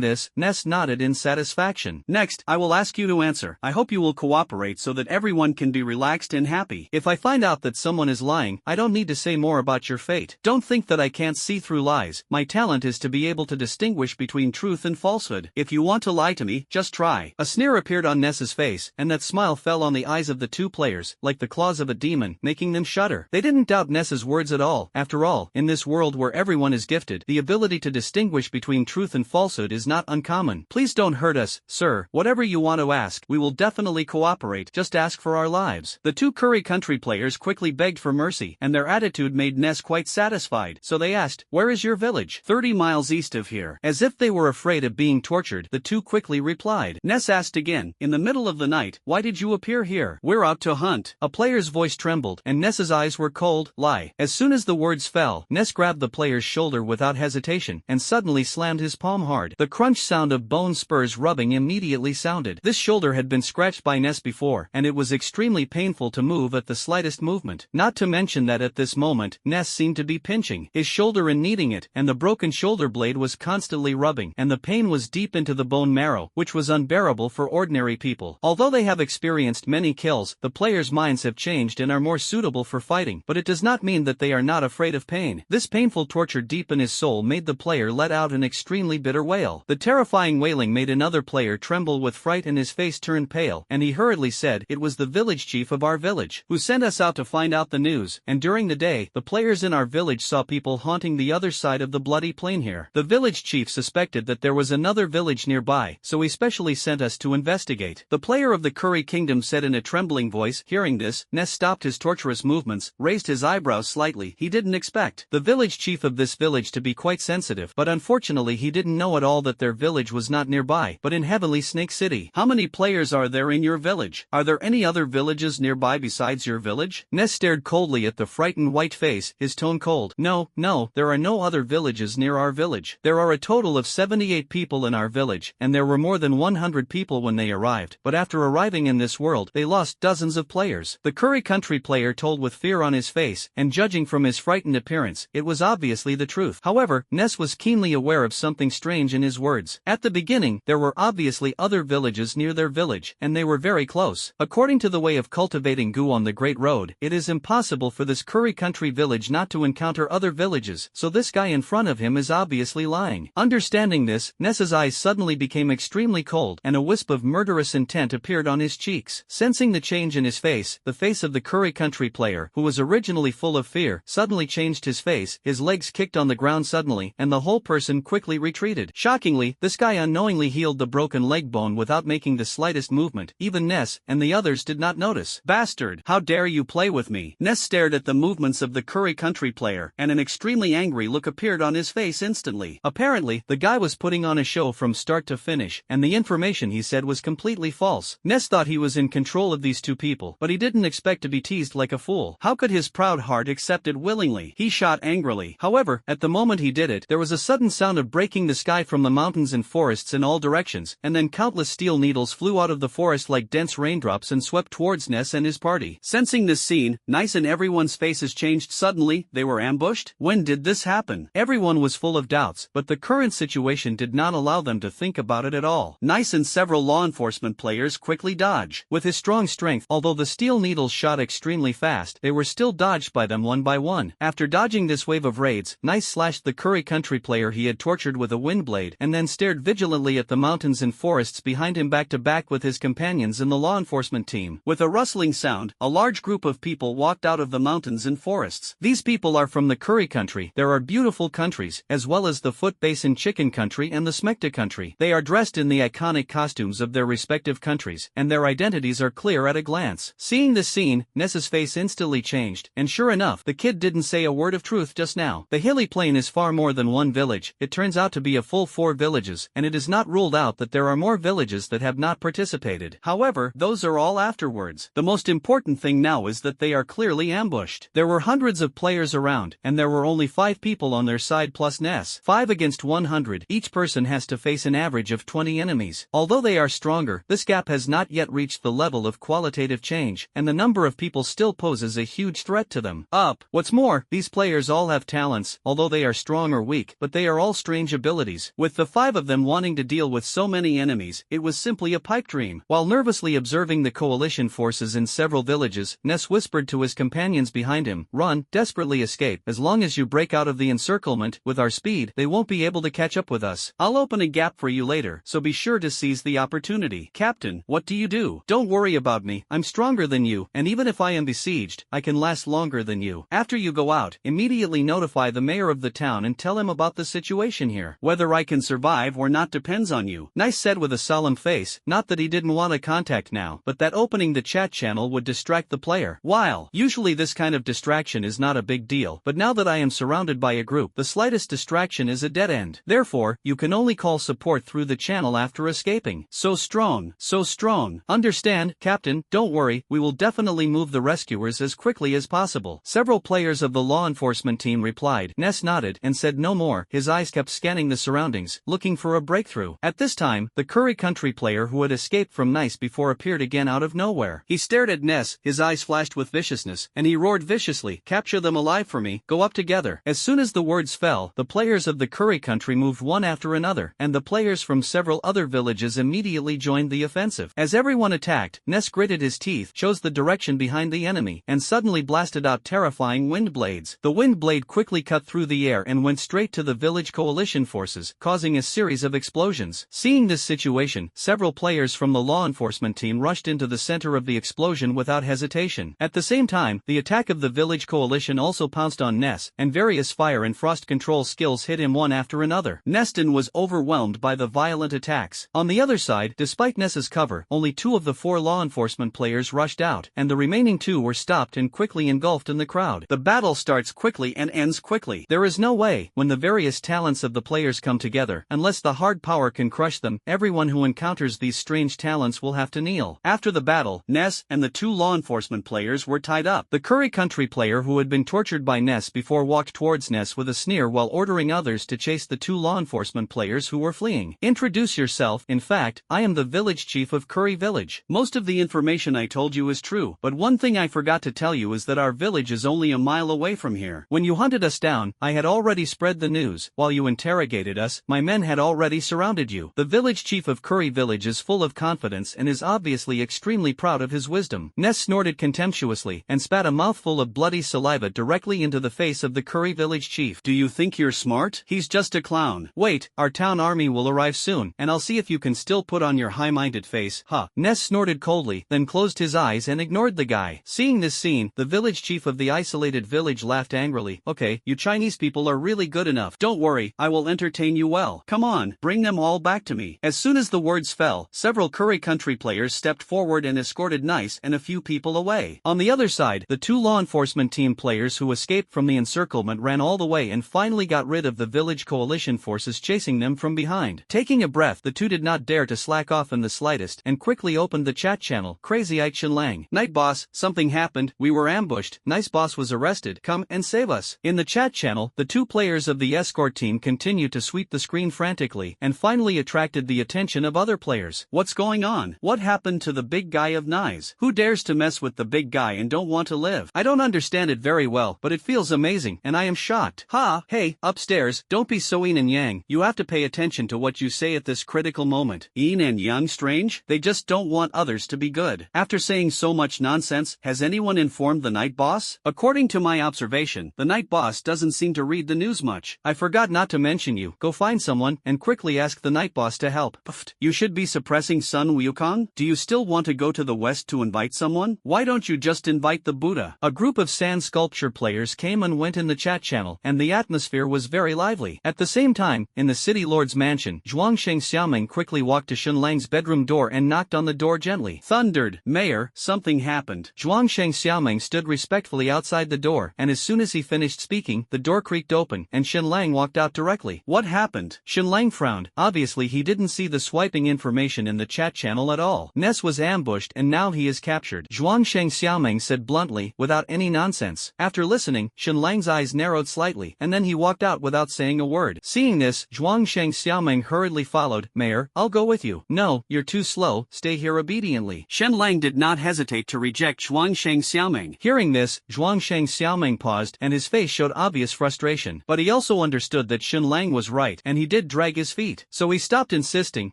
this, Ness nodded in satisfaction. "Next, I will ask you to answer. I hope you will cooperate so that everyone can can be relaxed and happy. If I find out that someone is lying, I don't need to say more about your fate. Don't think that I can't see through lies. My talent is to be able to distinguish between truth and falsehood. If you want to lie to me, just try. A sneer appeared on Ness's face, and that smile fell on the eyes of the two players, like the claws of a demon, making them shudder. They didn't doubt Ness's words at all. After all, in this world where everyone is gifted, the ability to distinguish between truth and falsehood is not uncommon. Please don't hurt us, sir. Whatever you want to ask, we will definitely cooperate. Just ask for our lives. The two Curry Country players quickly begged for mercy, and their attitude made Ness quite satisfied. So they asked, "Where is your village?" 30 miles east of here. As if they were afraid of being tortured, the two quickly replied. Ness asked again, "In the middle of the night, why did you appear here?" "We're out to hunt." A player's voice trembled, and Ness's eyes were cold. "Lie." As soon as the words fell, Ness grabbed the player's shoulder without hesitation, and suddenly slammed his palm hard. The crunch sound of bone spurs rubbing immediately sounded. This shoulder had been scratched by Ness before, and it was extremely painful to move at the slightest movement. Not to mention that at this moment, Ness seemed to be pinching his shoulder and kneading it, and the broken shoulder blade was constantly rubbing, and the pain was deep into the bone marrow, which was unbearable for ordinary people. Although they have experienced many kills, the players' minds have changed and are more suitable for fighting, but it does not mean that they are not afraid of pain. This painful torture deep in his soul made the player let out an extremely bitter wail. The terrifying wailing made another player tremble with fright and his face turned pale, and he hurriedly said, "It was the village chief of our village, who sent us out to find out the news, and during the day, the players in our village saw people haunting the other side of the bloody plain here. The village chief suspected that there was another village nearby, so he specially sent us to investigate." The player of the Curry Kingdom said in a trembling voice. Hearing this, Ness stopped his torturous movements, raised his eyebrows slightly. He didn't expect the village chief of this village to be quite sensitive, but unfortunately he didn't know at all that their village was not nearby, but in Heavenly Snake City. "How many players are there in your village? Are there any other villages nearby besides your village?" Ness stared coldly at the frightened white face, his tone cold. No, there are no other villages near our village. There are a total of 78 people in our village, and there were more than 100 people when they arrived, but after arriving in this world, they lost dozens of players. The Curry Country player told with fear on his face, and judging from his frightened appearance, it was obviously the truth. However, Ness was keenly aware of something strange in his words. At the beginning, there were obviously other villages near their village, and they were very close. According to the way of cultivating goo on the Great Road, it is impossible for this Curry Country village not to encounter other villages, so this guy in front of him is obviously lying. Understanding this, Ness's eyes suddenly became extremely cold, and a wisp of murderous intent appeared on his cheeks. Sensing the change in his face, the face of the Curry Country player, who was originally full of fear, suddenly changed his face, his legs kicked on the ground suddenly, and the whole person quickly retreated. Shockingly, this guy unknowingly healed the broken leg bone without making the slightest movement. Even Ness and the others did not notice. "Bastard! How dare you play with me?" Ness stared at the movements of the Curry Country player, and an extremely angry look appeared on his face instantly. Apparently, the guy was putting on a show from start to finish, and the information he said was completely false. Ness thought he was in control of these two people, but he didn't expect to be teased like a fool. How could his proud heart accept it willingly? He shot angrily. However, at the moment he did it, there was a sudden sound of breaking the sky from the mountains and forests in all directions, and then countless steel needles flew out of the forest like dense raindrops and swept towards Ness and his party. Sensing this scene, Nice and everyone's faces changed suddenly. They were ambushed? When did this happen? Everyone was full of doubts, but the current situation did not allow them to think about it at all. Nice and several law enforcement players quickly dodged. With his strong strength, although the steel needles shot extremely fast, they were still dodged by them one by one. After dodging this wave of raids, Nice slashed the Curry Country player he had tortured with a wind blade, and then stared vigilantly at the mountains and forests behind him back to back with his companions in the law enforcement team. With a rustling sound, a large group of people walked out of the mountains and forests. These people are from the Curry Country. There are beautiful countries, as well as the Foot Basin Chicken Country and the Smecta Country. They are dressed in the iconic costumes of their respective countries, and their identities are clear at a glance. Seeing this scene, Ness's face instantly changed, and sure enough, the kid didn't say a word of truth just now. The hilly plain is far more than one village. It turns out to be a full 4 villages, and it is not ruled out that there are more villages that have not participated. However, those are all afterwards. The most important thing now is that they are clearly ambushed. There were hundreds of players around, and there were only 5 people on their side plus Ness. 5 against 100, each person has to face an average of 20 enemies. Although they are stronger, this gap has not yet reached the level of qualitative change, and the number of people still poses a huge threat to them. What's more, these players all have talents, although they are strong or weak, but they are all strange abilities. With the 5 of them wanting to deal with so many enemies, it was simply a pipe dream. While nervously observing the coalition forces in several villages, Ness whispered to his companions behind him, "Run, desperately escape. As long as you break out of the encirclement, with our speed, they won't be able to catch up with us. I'll open a gap for you later, so be sure to seize the opportunity." "Captain, what do you do?" "Don't worry about me, I'm stronger than you, and even if I am besieged, I can last longer than you. After you go out, immediately notify the mayor of the town and tell him about the situation here. Whether I can survive or not depends on you." Nice said with a solemn face, not that he didn't want a contact now, but that opening the chat channel would distract the player. While usually this kind of distraction is not a big deal, but now that I am surrounded by a group, the slightest distraction is a dead end. Therefore, you can only call support through the channel after escaping. So strong, so strong. Understand, Captain, don't worry, we will definitely move the rescuers as quickly as possible. Several players of the law enforcement team replied. Ness nodded and said no more. His eyes kept scanning the surroundings, looking for a breakthrough. At this time, the Curry Country player who had escaped from Nice before appeared again out of nowhere. He stared at Ness, his eyes flashed with viciousness, and he roared viciously, "Capture them alive for me, go up together." As soon as the words fell, the players of the Curry Country moved one after another, and the players from several other villages immediately joined the offensive. As everyone attacked, Ness gritted his teeth, chose the direction behind the enemy, and suddenly blasted out terrifying wind blades. The wind blade quickly cut through the air and went straight to the village coalition forces, causing a series of explosions. Seeing this situation, several players from the law enforcement team rushed into the center of the explosion without hesitation. At the same time, the attack of the village coalition also pounced on Ness, and various fire and frost control skills hit him one after another. Neston was overwhelmed by the violent attacks. On the other side, despite Ness's cover, only 2 of the 4 law enforcement players rushed out, and the remaining 2 were stopped and quickly engulfed in the crowd. The battle starts quickly and ends quickly. There is no way, when the various talents of the players come together, unless the hard power can crush them, everyone who encounters these strange talents will have to kneel. After the battle, Ness and the 2 law enforcement players were tied up. The Curry Country player who had been tortured by Ness before walked towards Ness with a sneer while ordering others to chase the 2 law enforcement players who were fleeing. "Introduce yourself. In fact, I am the village chief of Curry Village. Most of the information I told you is true, but one thing I forgot to tell you is that our village is only a mile away from here. When you hunted us down, I had already spread the news. While you interrogated us, my men had already surrounded you." The village chief of Curry Village is full of confidence and is obviously extremely proud of his wisdom. Ness snorted contemptuously and spat a mouthful of bloody saliva directly into the face of the Curry Village chief. "Do you think you're smart? He's just a clown. Wait, our town army will arrive soon, and I'll see if you can still put on your high-minded face, huh?" Ness snorted coldly, then closed his eyes and ignored the guy. Seeing this scene, the village chief of the isolated village laughed angrily. "Okay, you Chinese people are really good enough. Don't worry, I will entertain you well. Come on, bring them all back to me." As soon as the words fell, several Curry Country players stepped forward and escorted Nice and a few people away. On the other side, the 2 law enforcement team players who escaped from the encirclement ran all the way and finally got rid of the village coalition forces chasing them from behind. Taking a breath, the 2 did not dare to slack off in the slightest and quickly opened the chat channel. "Crazy Ike Shenlang. Night boss, something happened, we were ambushed, Nice boss was arrested, come and save us." In the chat channel, the 2 players of the escort team continued to sweep the screen frantically and finally attracted the attention of other players. "What's going on? What happened to the big guy of Nice? Who dares to mess with the big guy and don't want to live? I don't understand it very well, but it feels amazing and I am shocked. Ha, hey, upstairs, don't be so yin and yang, you have to pay attention to what you say at this critical moment. Yin and yang strange? They just don't want others to be good. After saying so much nonsense, has anyone informed the night boss? According to my observation, the night boss doesn't seem to read the news much. I forgot not to mention you. Go find someone and quickly ask the night boss to help. Pfft. You should be suppressing Sun Wukong? Do you still want to go to the west to invite someone? Why don't you just invite the Buddha?" A group of sand sculpture players came and went in the chat channel, and the atmosphere was very lively. At the same time, in the city lord's mansion, Zhuangsheng Xiaoming quickly walked to Shenlang's bedroom door and knocked on the door gently. "Thundered, Mayor, something happened." Zhuangsheng Xiaoming stood respectfully outside the door, and as soon as he finished speaking, the door creaked open, and Shenlang walked out directly. "What happened?" Shenlang frowned. Obviously he didn't see the swiping information in the chat channel at all. Ness was ambushed and now he is captured. Zhuangsheng Xiaoming said bluntly, without any nonsense. After listening, Shenlang's eyes narrowed slightly, and then he walked out without saying a word. Seeing this, Zhuangsheng Xiaoming hurriedly followed. "Mayor, I'll go with you." "No, you're too slow, stay here obediently." Shenlang did not hesitate to reject Zhuangsheng Xiaoming. Hearing this, Zhuangsheng Xiaoming paused and his face showed obvious frustration, but he also understood that Shenlang was right and he did drag his feet. So he stopped insisting,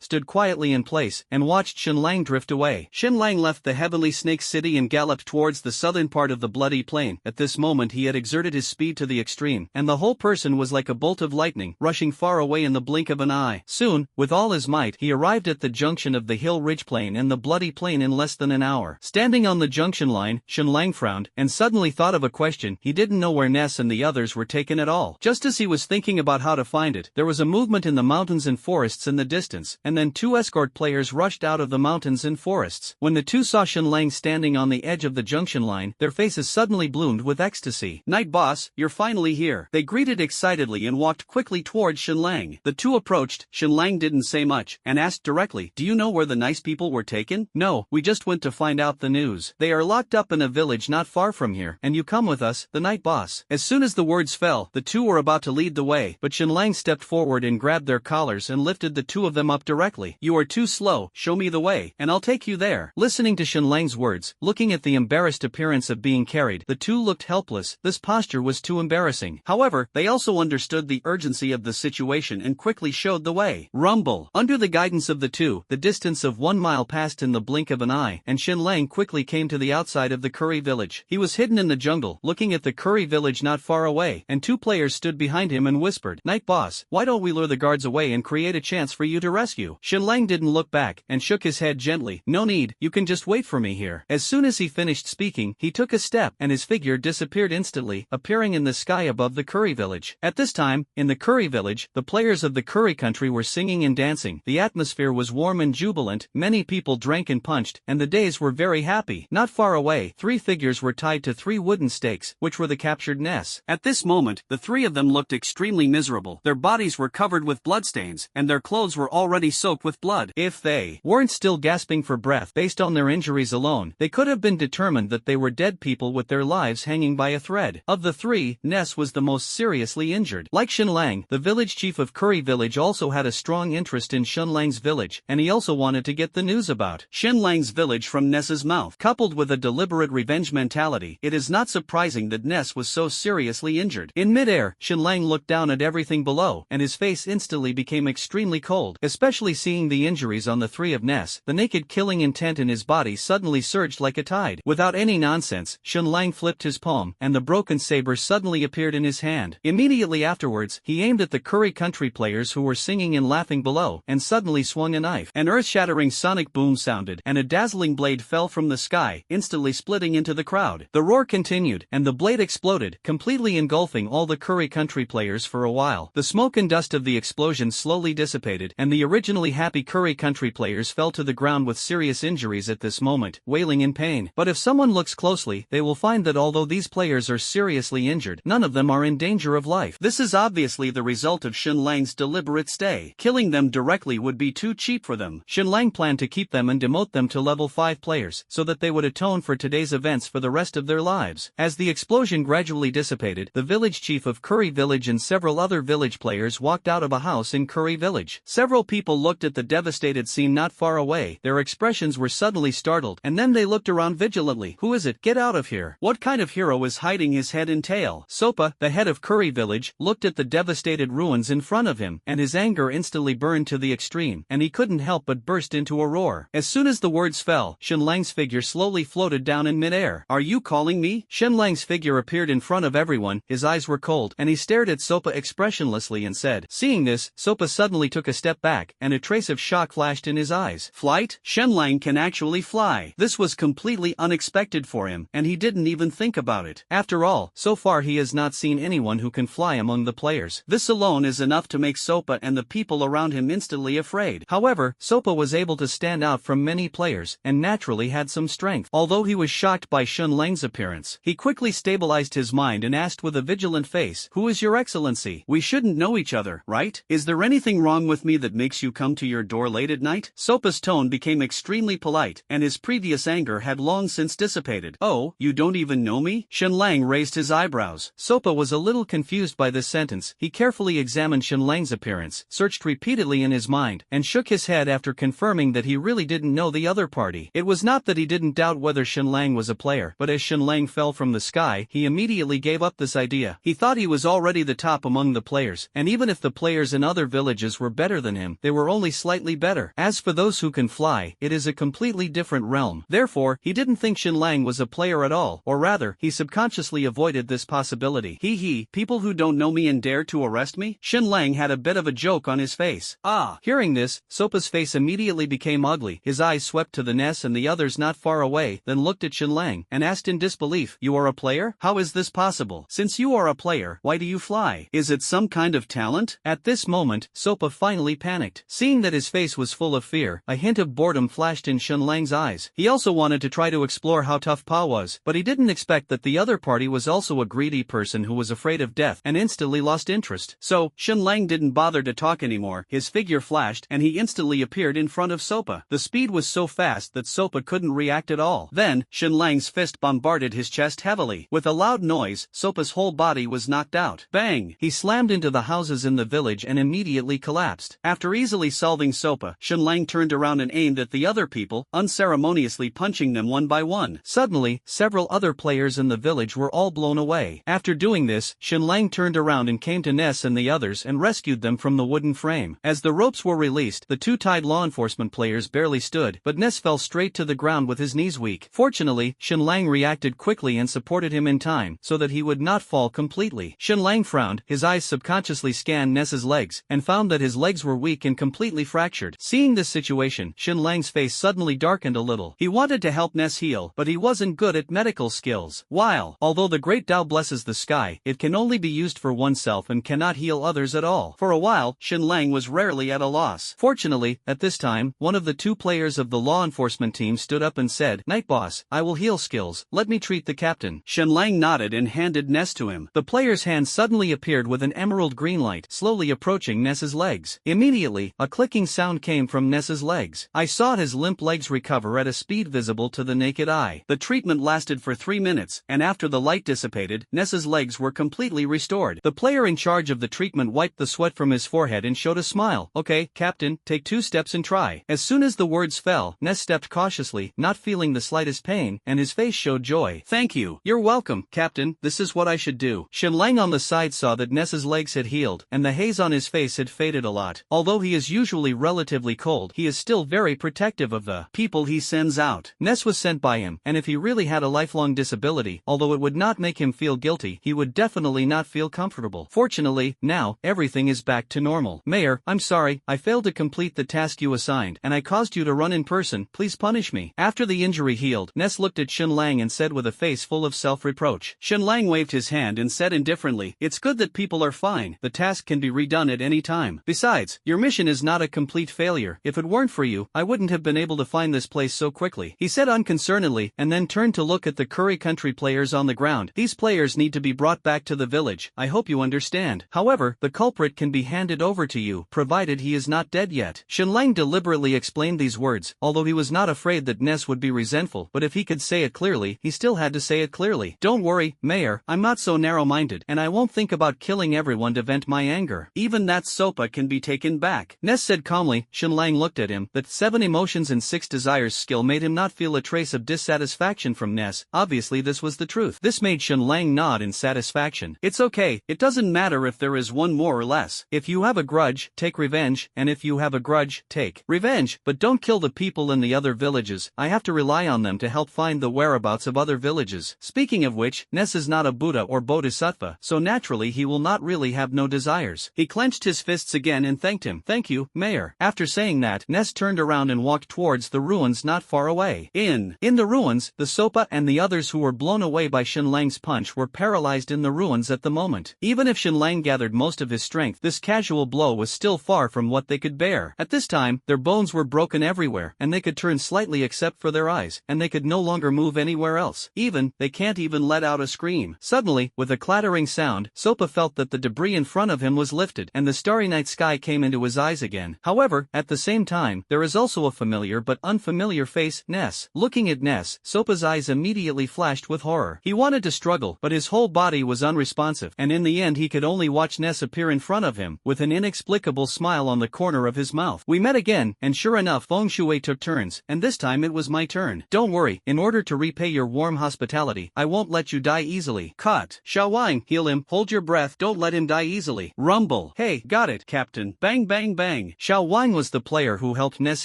stood quietly in place, and watched Shenlang drift away. Shenlang left left the heavenly snake city and galloped towards the southern part of the bloody plain. At this moment he had exerted his speed to the extreme, and the whole person was like a bolt of lightning, rushing far away in the blink of an eye. Soon, with all his might, he arrived at the junction of the hill ridge plain and the bloody plain in less than an hour. Standing on the junction line, Shenlang frowned, and suddenly thought of a question. He didn't know where Ness and the others were taken at all. Just as he was thinking about how to find it, there was a movement in the mountains and forests in the distance, and then two escort players rushed out of the mountains and forests. When the two saw Shenlang standing on the edge of the junction line, their faces suddenly bloomed with ecstasy. "Night boss, you're finally here," they greeted excitedly and walked quickly towards Shenlang. The two approached. Shenlang didn't say much, and asked directly, "Do you know where the nice people were taken?" "No, we just went to find out the news. They are locked up in a village not far from here, and you come with us," the night boss. As soon as the words fell, the two were about to lead the way, but Shenlang stepped forward and grabbed their collars and lifted the two of them up directly. "You are too slow, show me the way, and I'll take you there." Listening to Shenlang's words, looking at the embarrassed appearance of being carried, the two looked helpless. This posture was too embarrassing. However, they also understood the urgency of the situation and quickly showed the way. Rumble. Under the guidance of the two, the distance of 1 mile passed in the blink of an eye, and Shenlang quickly came to the outside of the curry village. He was hidden in the jungle, looking at the curry village not far away, and two players stood behind him and whispered, "Night boss, why don't we lure the guards away and create a chance for you to rescue?" Shenlang didn't look back, and shook his head gently. "No need, you can just wait for me here." As soon as he finished speaking, he took a step, and his figure disappeared instantly, appearing in the sky above the curry village. At this time, in the curry village, the players of the curry country were singing and dancing. The atmosphere was warm and jubilant, many people drank and punched, and the days were very happy. Not far away, 3 figures were tied to 3 wooden stakes, which were the captured Ness. At this moment, the 3 of them looked extremely miserable. Their bodies were covered with bloodstains, and their clothes were already soaked with blood. If they weren't still gasping for breath based on their injuries alone, they could have been determined that they were dead people with their lives hanging by a thread. Of the 3, Ness was the most seriously injured. Like Shenlang, the village chief of Curry Village also had a strong interest in Shenlang's village, and he also wanted to get the news about Shenlang's village from Ness's mouth. Coupled with a deliberate revenge mentality, it is not surprising that Ness was so seriously injured. In midair, Shenlang looked down at everything below, and his face instantly became extremely cold, especially seeing the injuries on the 3 of Ness. The naked killing intent in his body suddenly surged like a tide. Without any nonsense, Shenlang flipped his palm, and the broken saber suddenly appeared in his hand. Immediately afterwards, he aimed at the Curry country players who were singing and laughing below, and suddenly swung a knife. An earth-shattering sonic boom sounded, and a dazzling blade fell from the sky, instantly splitting into the crowd. The roar continued, and the blade exploded, completely engulfing all the Curry country players for a while. The smoke and dust of the explosion slowly dissipated, and the originally happy Curry country players fell to the ground with serious injuries at this moment, wailing in pain. But if someone looks closely, they will find that although these players are seriously injured, none of them are in danger of life. This is obviously the result of Shenlang's deliberate stay. Killing them directly would be too cheap for them. Shenlang planned to keep them and demote them to level 5 players, so that they would atone for today's events for the rest of their lives. As the explosion gradually dissipated, the village chief of Curry Village and several other village players walked out of a house in Curry Village. Several people looked at the devastated scene not far away. Their expressions were suddenly startled, and then they looked around vigilantly. "Who is it? Get out of here. What kind of hero is hiding his head and tail?" Sopa, the head of Curry Village, looked at the devastated ruins in front of him, and his anger instantly burned to the extreme, and he couldn't help but burst into a roar. As soon as the words fell, Shenlang's figure slowly floated down in midair. "Are you calling me?" Shenlang's figure appeared in front of everyone, his eyes were cold, and he stared at Sopa expressionlessly and said. Seeing this, Sopa suddenly took a step back, and a trace of shock flashed in his eyes. Flight? Shenlang can actually fly. This was completely unexpected for him, and he didn't even think about it. After all, so far he has not seen anyone who can fly among the players. This alone is enough to make Sopa and the people around him instantly afraid. However, Sopa was able to stand out from many players, and naturally had some strength. Although he was shocked by Shenlang's appearance, he quickly stabilized his mind and asked with a vigilant face, "Who is your excellency? We shouldn't know each other, right? Is there anything wrong with me that makes you come to your door late at night?" Sopa's tone became extremely polite, and his previous anger had long since dissipated. "Oh, you don't even know me?" Shenlang raised his eyebrows. Sopa was a little confused by this sentence. He carefully examined Shenlang's appearance, searched repeatedly in his mind, and shook his head after confirming that he really didn't know the other party. It was not that he didn't doubt whether Shenlang was a player, but as Shenlang fell from the sky, he immediately gave up this idea. He thought he was already the top among the players, and even if the players in other villages were better than him, they were only slightly better. As for those who can fly, it is a completely different different realm. Therefore, he didn't think Xinlang was a player at all, or rather, he subconsciously avoided this possibility. Hee, people who don't know me and dare to arrest me? Xinlang had a bit of a joke on his face. Ah! Hearing this, Sopa's face immediately became ugly. His eyes swept to the Ness and the others not far away, then looked at Xinlang and asked in disbelief, "You are a player? How is this possible? Since you are a player, why do you fly? Is it some kind of talent?" At this moment, Sopa finally panicked. Seeing that his face was full of fear, a hint of boredom flashed in Xinlang's eyes. He also wanted to try to explore how tough Pa was, but he didn't expect that the other party was also a greedy person who was afraid of death and instantly lost interest. So, Xinlang didn't bother to talk anymore. His figure flashed and he instantly appeared in front of Sopa. The speed was so fast that Sopa couldn't react at all. Then, Xinlang's fist bombarded his chest heavily. With a loud noise, Sopa's whole body was knocked out. Bang! He slammed into the houses in the village and immediately collapsed. After easily solving Sopa, Xinlang turned around and aimed at the other people, unceremoniously punching them one by one. Suddenly, several other players in the village were all blown away. After doing this, Xinlang turned around and came to Ness and the others and rescued them from the wooden frame. As the ropes were released, the two tied law enforcement players barely stood, but Ness fell straight to the ground with his knees weak. Fortunately, Xinlang reacted quickly and supported him in time, so that he would not fall completely. Xinlang frowned, his eyes subconsciously scanned Ness's legs, and found that his legs were weak and completely fractured. Seeing this situation, Xinlang's face suddenly darkened a little. He wanted to help Ness heal, but he wasn't good at medical skills. Although the Great Tao blesses the sky, it can only be used for oneself and cannot heal others at all. For a while, Xinlang was rarely at a loss. Fortunately, at this time, one of the two players of the law enforcement team stood up and said, "Night boss, I will heal skills, let me treat the captain." Xinlang nodded and handed Ness to him. The player's hand suddenly appeared with an emerald green light, slowly approaching Ness's legs. Immediately, a clicking sound came from Ness's legs. I saw his limp legs recover at a speed visible to the naked eye. The treatment lasted for 3 minutes, and after the light dissipated, Ness's legs were completely restored. The player in charge of the treatment wiped the sweat from his forehead and showed a smile. "Okay, Captain, take 2 steps and try." As soon as the words fell, Ness stepped cautiously, not feeling the slightest pain, and his face showed joy. "Thank you. You're welcome, Captain. This is what I should do." Xinlang on the side saw that Ness's legs had healed, and the haze on his face had faded a lot. Although he is usually relatively cold, he is still very protective of the people he sends out. Ness was sent by him, and if he really had a lifelong disability, although it would not make him feel guilty, he would definitely not feel comfortable. Fortunately, now, everything is back to normal. "Mayor, I'm sorry, I failed to complete the task you assigned, and I caused you to run in person, please punish me." After the injury healed, Ness looked at Xinlang and said with a face full of self-reproach. Xinlang waved his hand and said indifferently, "It's good that people are fine, the task can be redone at any time. Besides, your mission is not a complete failure. If it weren't for you, I wouldn't have been able to find this place so quickly," he said unconcernedly, and then turned to look at the Curry Country players on the ground. "These players need to be brought back to the village, I hope you understand. However, the culprit can be handed over to you, provided he is not dead yet." Xinlang deliberately explained these words, although he was not afraid that Ness would be resentful, but if he could say it clearly, he still had to say it clearly. "Don't worry, Mayor, I'm not so narrow-minded, and I won't think about killing everyone to vent my anger. Even that Sopa can be taken back," Ness said calmly. Xinlang looked at him. That 7 emotions and 6 desires skill made him not feel a trace of dissatisfaction from Ness. Obviously this was the truth. This made Xinlang nod in satisfaction. "It's okay, it doesn't matter if there is one more or less. If you have a grudge, take revenge, and if you have a grudge, take revenge, but don't kill the people in the other villages. I have to rely on them to help find the whereabouts of other villages." Speaking of which, Ness is not a Buddha or Bodhisattva, so naturally he will not really have no desires. He clenched his fists again and thanked him. "Thank you, Mayor." After saying that, Ness turned around and walked towards the ruins not far away. In the ruins, the Sopa and the others who were blown away by Xinlang's punch were paralyzed in the ruins at the moment. Even if Xinlang gathered most of his strength, this casual blow was still far from what they could bear. At this time, their bones were broken everywhere, and they could turn slightly except for their eyes, and they could no longer move anywhere else. They can't even let out a scream. Suddenly, with a clattering sound, Sopa felt that the debris in front of him was lifted, and the starry night sky came into his eyes again. However, at the same time, there is also a familiar but unfamiliar face, Ness. Looking at Ness, Sopa's eyes immediately flashed with horror. He wanted to struggle, but his whole body was unresponsive, and in the end he could only watch Ness appear in front of him, with an inexplicable smile on the corner of his mouth. We met again, and sure enough Feng Shui took turns, and this time it was my turn. "Don't worry, in order to repay your warm hospitality, I won't let you die easily." Cut. "Xiao Wang, heal him, hold your breath, don't let him die easily." Rumble. "Hey, got it, Captain." Bang bang bang. Xiao Wang was the player who helped Ness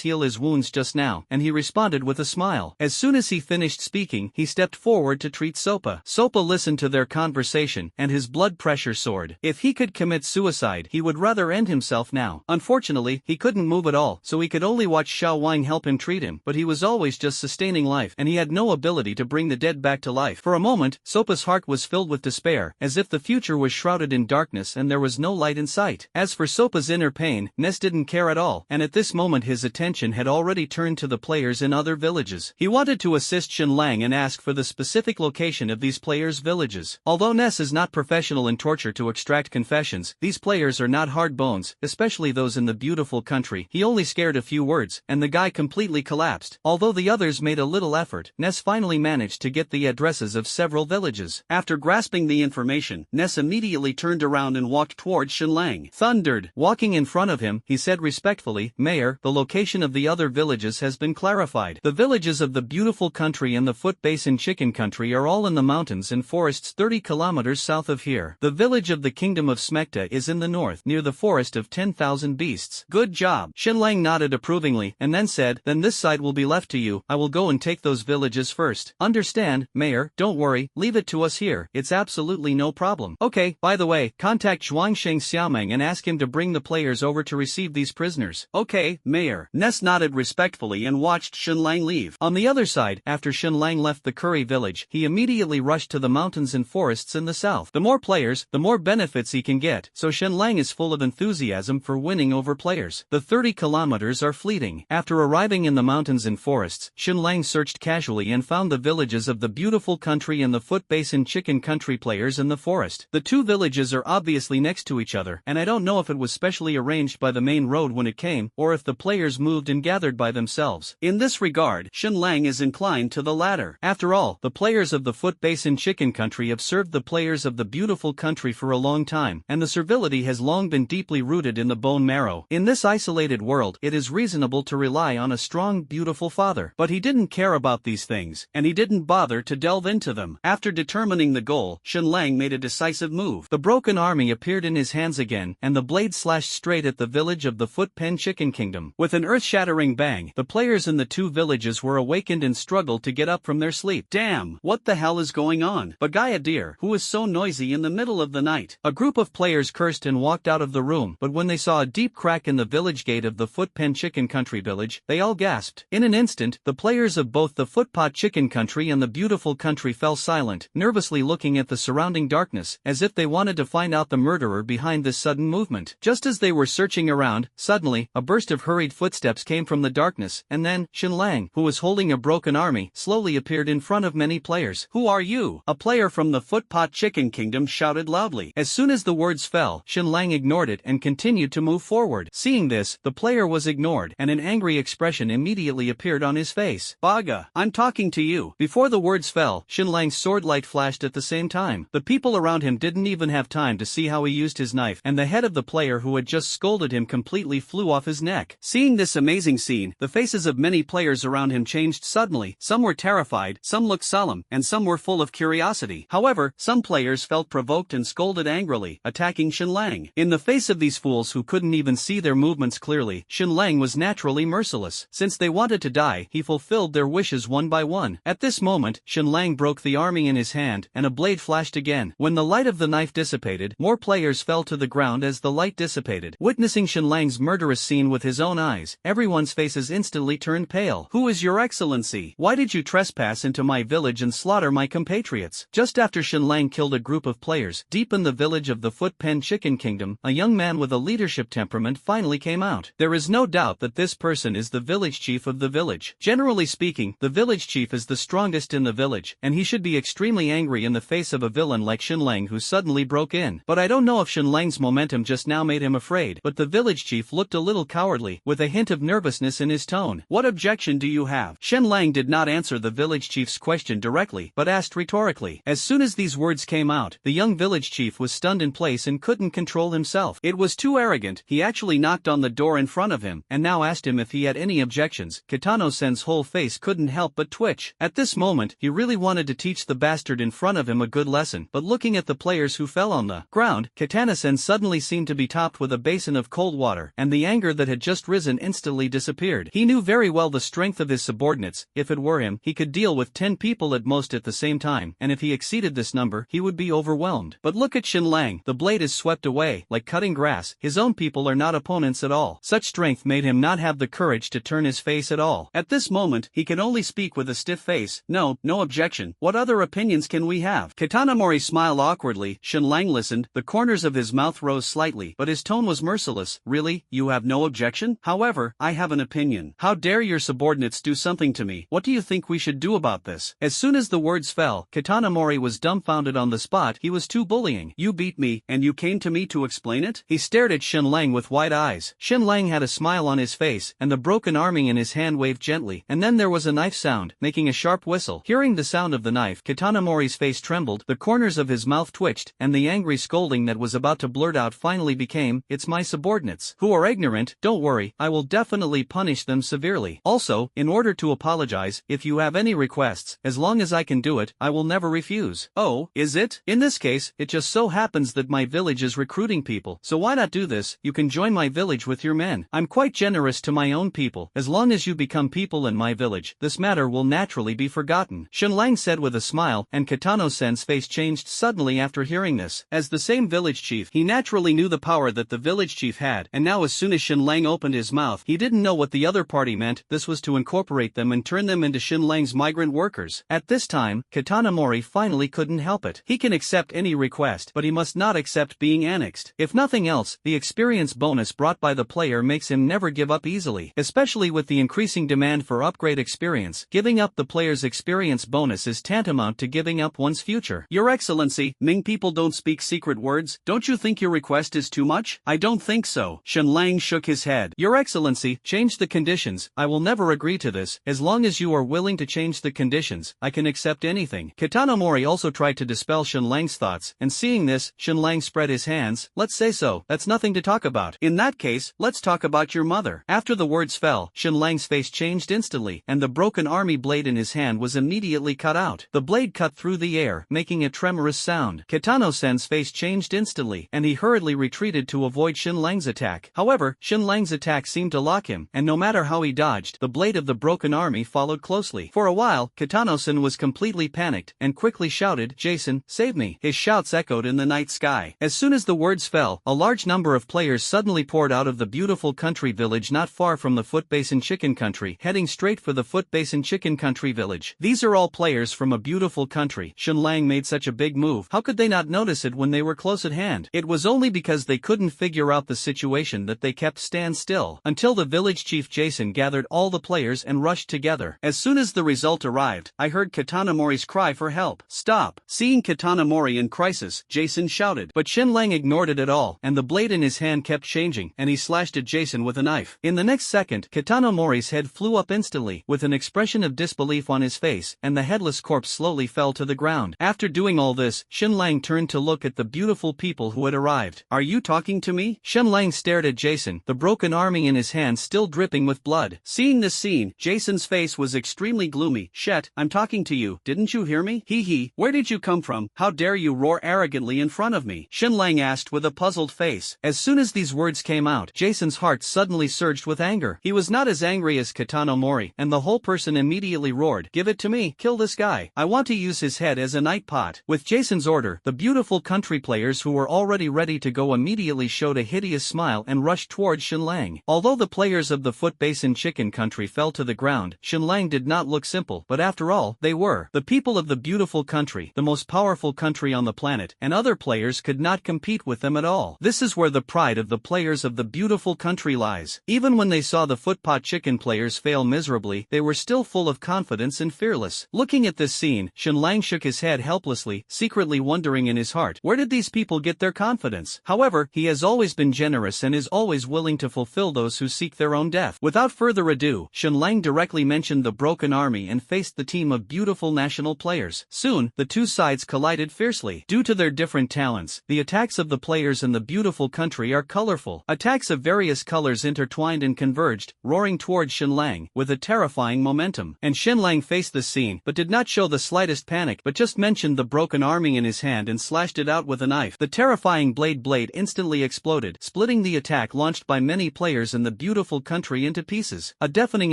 heal his wounds just now, and he he responded with a smile. As soon as he finished speaking, he stepped forward to treat Sopa. Sopa listened to their conversation, and his blood pressure soared. If he could commit suicide, he would rather end himself now. Unfortunately, he couldn't move at all, so he could only watch Xiao Wang help him treat him, but he was always just sustaining life, and he had no ability to bring the dead back to life. For a moment, Sopa's heart was filled with despair, as if the future was shrouded in darkness and there was no light in sight. As for Sopa's inner pain, Ness didn't care at all, and at this moment his attention had already turned to the players in other villages. He wanted to assist Shen Lang and ask for the specific location of these players' villages. Although Ness is not professional in torture to extract confessions, these players are not hard bones, especially those in the beautiful country. He only scared a few words, and the guy completely collapsed. Although the others made a little effort, Ness finally managed to get the addresses of several villages. After grasping the information, Ness immediately turned around and walked towards Shen Lang. Thundered. Walking in front of him, he said respectfully, "Mayor, the location of the other villages has been clarified. The villages of the beautiful country and the Foot Basin Chicken Country are all in the mountains and forests 30 kilometers south of here. The village of the Kingdom of Smecta is in the north, near the forest of 10,000 beasts." Good job. Shen Lang nodded approvingly, and then said, "Then this side will be left to you. I will go and take those villages first." "Understand, Mayor, don't worry, leave it to us here, it's absolutely no problem." "Okay, by the way, contact Zhuangsheng Xiaomeng and ask him to bring the players over to receive these prisoners." "Okay, Mayor." Ness nodded respectfully and watched Shen Lang leave. On the other side, after Shen Lang left the Curry village, he immediately rushed to the mountains and forests in the south. The more players, the more benefits he can get, so Shen Lang is full of enthusiasm for winning over players. The 30 kilometers are fleeting. After arriving in the mountains and forests, Shen Lang searched casually and found the villages of the beautiful country and the Foot Basin Chicken Country players in the forest. The two villages are obviously next to each other, and I don't know if it was specially arranged by the main road when it came, or if the players moved and gathered by themselves. In this regard, Shen Lang is inclined to the latter. After all, the players of the Foot Basin Chicken Country have served the players of the beautiful country for a long time, and the servility has long been deeply rooted in the bone marrow. In this isolated world, it is reasonable to rely on a strong, beautiful father. But he didn't care about these things, and he didn't bother to delve into them. After determining the goal, Shen Lang made a decisive move. The broken army appeared in his hands again, and the blade slashed straight at the village of the Foot Pen Chicken Kingdom. With an earth-shattering bang, the players in the two villages were awakened and struggled to get up from their sleep. Damn, what the hell is going on? Bagaya dear, who is so noisy in the middle of the night? A group of players cursed and walked out of the room, but when they saw a deep crack in the village gate of the Foot Pen Chicken Country village, they all gasped. In an instant, the players of both the Footpot Chicken Country and the beautiful country fell silent, nervously looking at the surrounding darkness, as if they wanted to find out the murderer behind this sudden movement. Just as they were searching around, suddenly, a burst of hurried footsteps came from the darkness, and then, Shen Lang, who was holding a broken army, slowly appeared in front of many players. "Who are you?" A player from the Footpot Chicken Kingdom shouted loudly. As soon as the words fell, Shen Lang ignored it and continued to move forward. Seeing this, the player was ignored, and an angry expression immediately appeared on his face. "Baga, I'm talking to you." Before the words fell, Shen Lang's sword light flashed at the same time. The people around him didn't even have time to see how he used his knife, and the head of the player who had just scolded him completely flew off his neck. Seeing this amazing scene, the faces of many players around him changed suddenly. Some were terrified, some looked solemn, and some were full of curiosity. However, some players felt provoked and scolded angrily, attacking Shen Lang. In the face of these fools who couldn't even see their movements clearly, Shen Lang was naturally merciless. Since they wanted to die, he fulfilled their wishes one by one. At this moment, Shen Lang broke the army in his hand, and a blade flashed again. When the light of the knife dissipated, more players fell to the ground as the light dissipated. Witnessing Shen Lang's murderous scene with his own eyes, everyone's faces instantly turned pale. "Who is your excellency? Why did you trespass into my village and slaughter my compatriots?" Just after Shen Lang killed a group of players, deep in the village of the Foot Pen Chicken Kingdom, a young man with a leadership temperament finally came out. There is no doubt that this person is the village chief of the village. Generally speaking, the village chief is the strongest in the village, and he should be extremely angry in the face of a villain like Shen Lang who suddenly broke in. But I don't know if Shen Lang's momentum just now made him afraid, but the village chief looked a little cowardly, with a hint of nervousness in his tone. "What objection do you have?" Shen Lang did not answer the village chief's question directly, but asked rhetorically. As soon as these words came out, the young village chief was stunned in place and couldn't control himself. It was too arrogant. He actually knocked on the door in front of him, and now asked him if he had any objections. Kitano-sen's whole face couldn't help but twitch. At this moment, he really wanted to teach the bastard in front of him a good lesson, but looking at the players who fell on the ground, Kitana-sen suddenly seemed to be topped with a basin of cold water, and the anger that had just risen instantly disappeared. He knew very very well the strength of his subordinates. If it were him, he could deal with 10 people at most at the same time, and if he exceeded this number, he would be overwhelmed. But look at Xin Lang, the blade is swept away, like cutting grass. His own people are not opponents at all. Such strength made him not have the courage to turn his face at all. At this moment, he could only speak with a stiff face. No objection. What other opinions can we have? Katanamori smiled awkwardly. Xin Lang listened, the corners of his mouth rose slightly, but his tone was merciless. Really, you have no objection? However, I have an opinion. How dare your subordinates do something to me? What do you think we should do about this? As soon as the words fell, Katanamori was dumbfounded on the spot. He was too bullying. You beat me, and you came to me to explain it? He stared at Xin Lang with wide eyes. Xin Lang had a smile on his face, and the broken arming in his hand waved gently, and then there was a knife sound, making a sharp whistle. Hearing the sound of the knife, Katanamori's face trembled, the corners of his mouth twitched, and the angry scolding that was about to blurt out finally became, "It's my subordinates who are ignorant. Don't worry, I will definitely punish them severely. Also, in order to apologize, if you have any requests, as long as I can do it, I will never refuse." Oh, is it? In this case, it just so happens that my village is recruiting people, so why not do this? You can join my village with your men. I'm quite generous to my own people. As long as you become people in my village, this matter will naturally be forgotten, Xin Lang said with a smile, and Katano-sen's face changed suddenly after hearing this. As the same village chief, he naturally knew the power that the village chief had, and now as soon as Xin Lang opened his mouth, he didn't know what the other party meant. This was to incorporate them and turn them into Xin Lang's migrant workers. At this time, Katanamori finally couldn't help it. He can accept any request, but he must not accept being annexed. If nothing else, the experience bonus brought by the player makes him never give up easily, especially with the increasing demand for upgrade experience. Giving up the player's experience bonus is tantamount to giving up one's future. Your Excellency, Ming people don't speak secret words. Don't you think your request is too much? I don't think so. Xin Lang shook his head. Your Excellency, change the conditions. I will never agree to this. As long as you are willing to change the conditions, I can accept anything. Katanamori also tried to dispel Xin Lang's thoughts, and seeing this, Xin Lang spread his hands. Let's say so. That's nothing to talk about. In that case, let's talk about your mother. After the words fell, Xin Lang's face changed instantly, and the broken army blade in his hand was immediately cut out. The blade cut through the air, making a tremorous sound. Katano-sen's face changed instantly, and he hurriedly retreated to avoid Xin Lang's attack. However, Xin Lang's attack seemed to lock him, and no matter how he dodged, the blade of the broken army followed closely. For a while, Katano-sen was completely panicked, and quickly shouted, "Jason, save me!" His shouts echoed in the night sky. As soon as the words fell, a large number of players suddenly poured out of the beautiful country village not far from the Foot Basin Chicken Country, heading straight for the Foot Basin Chicken Country village. These are all players from a beautiful country. Xin Lang made such a big move. How could they not notice it when they were close at hand? It was only because they couldn't figure out the situation that they kept stand still, until the village chief Jason gathered all the players and rushed together. As soon as the result arrived, I heard Katanamori's cry for help. Stop! Seeing Katanamori in crisis, Jason shouted. But Xin Lang ignored it at all, and the blade in his hand kept changing, and he slashed at Jason with a knife. In the next second, Katanamori's head flew up instantly, with an expression of disbelief on his face, and the headless corpse slowly fell to the ground. After doing all this, Xin Lang turned to look at the beautiful people who had arrived. Are you talking to me? Xin Lang stared at Jason, the broken arming in his hand still dripping with blood. Seeing this scene, Jason's face was extremely gloomy. Shet, I'm talking to you. Didn't you hear me? Hee hee. Where did you come from? How dare you roar arrogantly in front of me? Xin Lang asked with a puzzled face. As soon as these words came out, Jason's heart suddenly surged with anger. He was not as angry as Katanamori, and the whole person immediately roared, "Give it to me. Kill this guy. I want to use his head as a night pot." With Jason's order, the beautiful country players who were already ready to go immediately showed a hideous smile and rushed towards Xin Lang. Although the players of the Foot Basin Chicken Country fell to the ground, Xin Lang did not look simple, but after all, they were the people of the beautiful country, the most powerful country on the planet, and other players could not compete with them at all. This is where the pride of the players of the beautiful country lies. Even when they saw the Footpot Chicken players fail miserably, they were still full of confidence and fearless. Looking at this scene, Xin Lang shook his head helplessly, secretly wondering in his heart, where did these people get their confidence? However, he has always been generous and is always willing to fulfill those who seek their own death. Without further ado, Xin Lang directly mentioned the broken army and faced the team of beautiful national players. Soon, the two sides collided fiercely. Due to their different talents, the attacks of the players in the beautiful country are colorful. Attacks of various colors intertwined and converged, roaring towards Xin Lang, with a terrifying momentum. And Xin Lang faced this scene, but did not show the slightest panic, but just mentioned the broken arming in his hand and slashed it out with a knife. The terrifying blade instantly exploded, splitting the attack launched by many players in the beautiful country into pieces. A deafening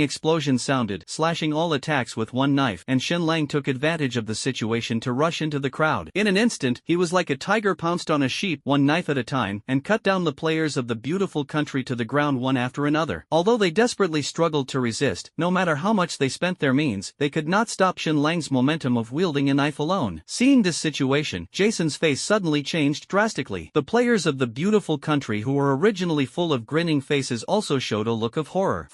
explosion sounded, slashing all attacks with one knife, and Shen Lang took advantage of the situation to rush into the crowd. In an instant, he was like a tiger pounced on a sheep, one knife at a time, and cut down the players of the beautiful country to the ground one after another. Although they desperately struggled to resist, no matter how much they spent their means, they could not stop Shen Lang's momentum of wielding a knife alone. Seeing this situation, Jason's face suddenly changed drastically. The players of the beautiful country who were originally full of grinning faces also showed a look of horror.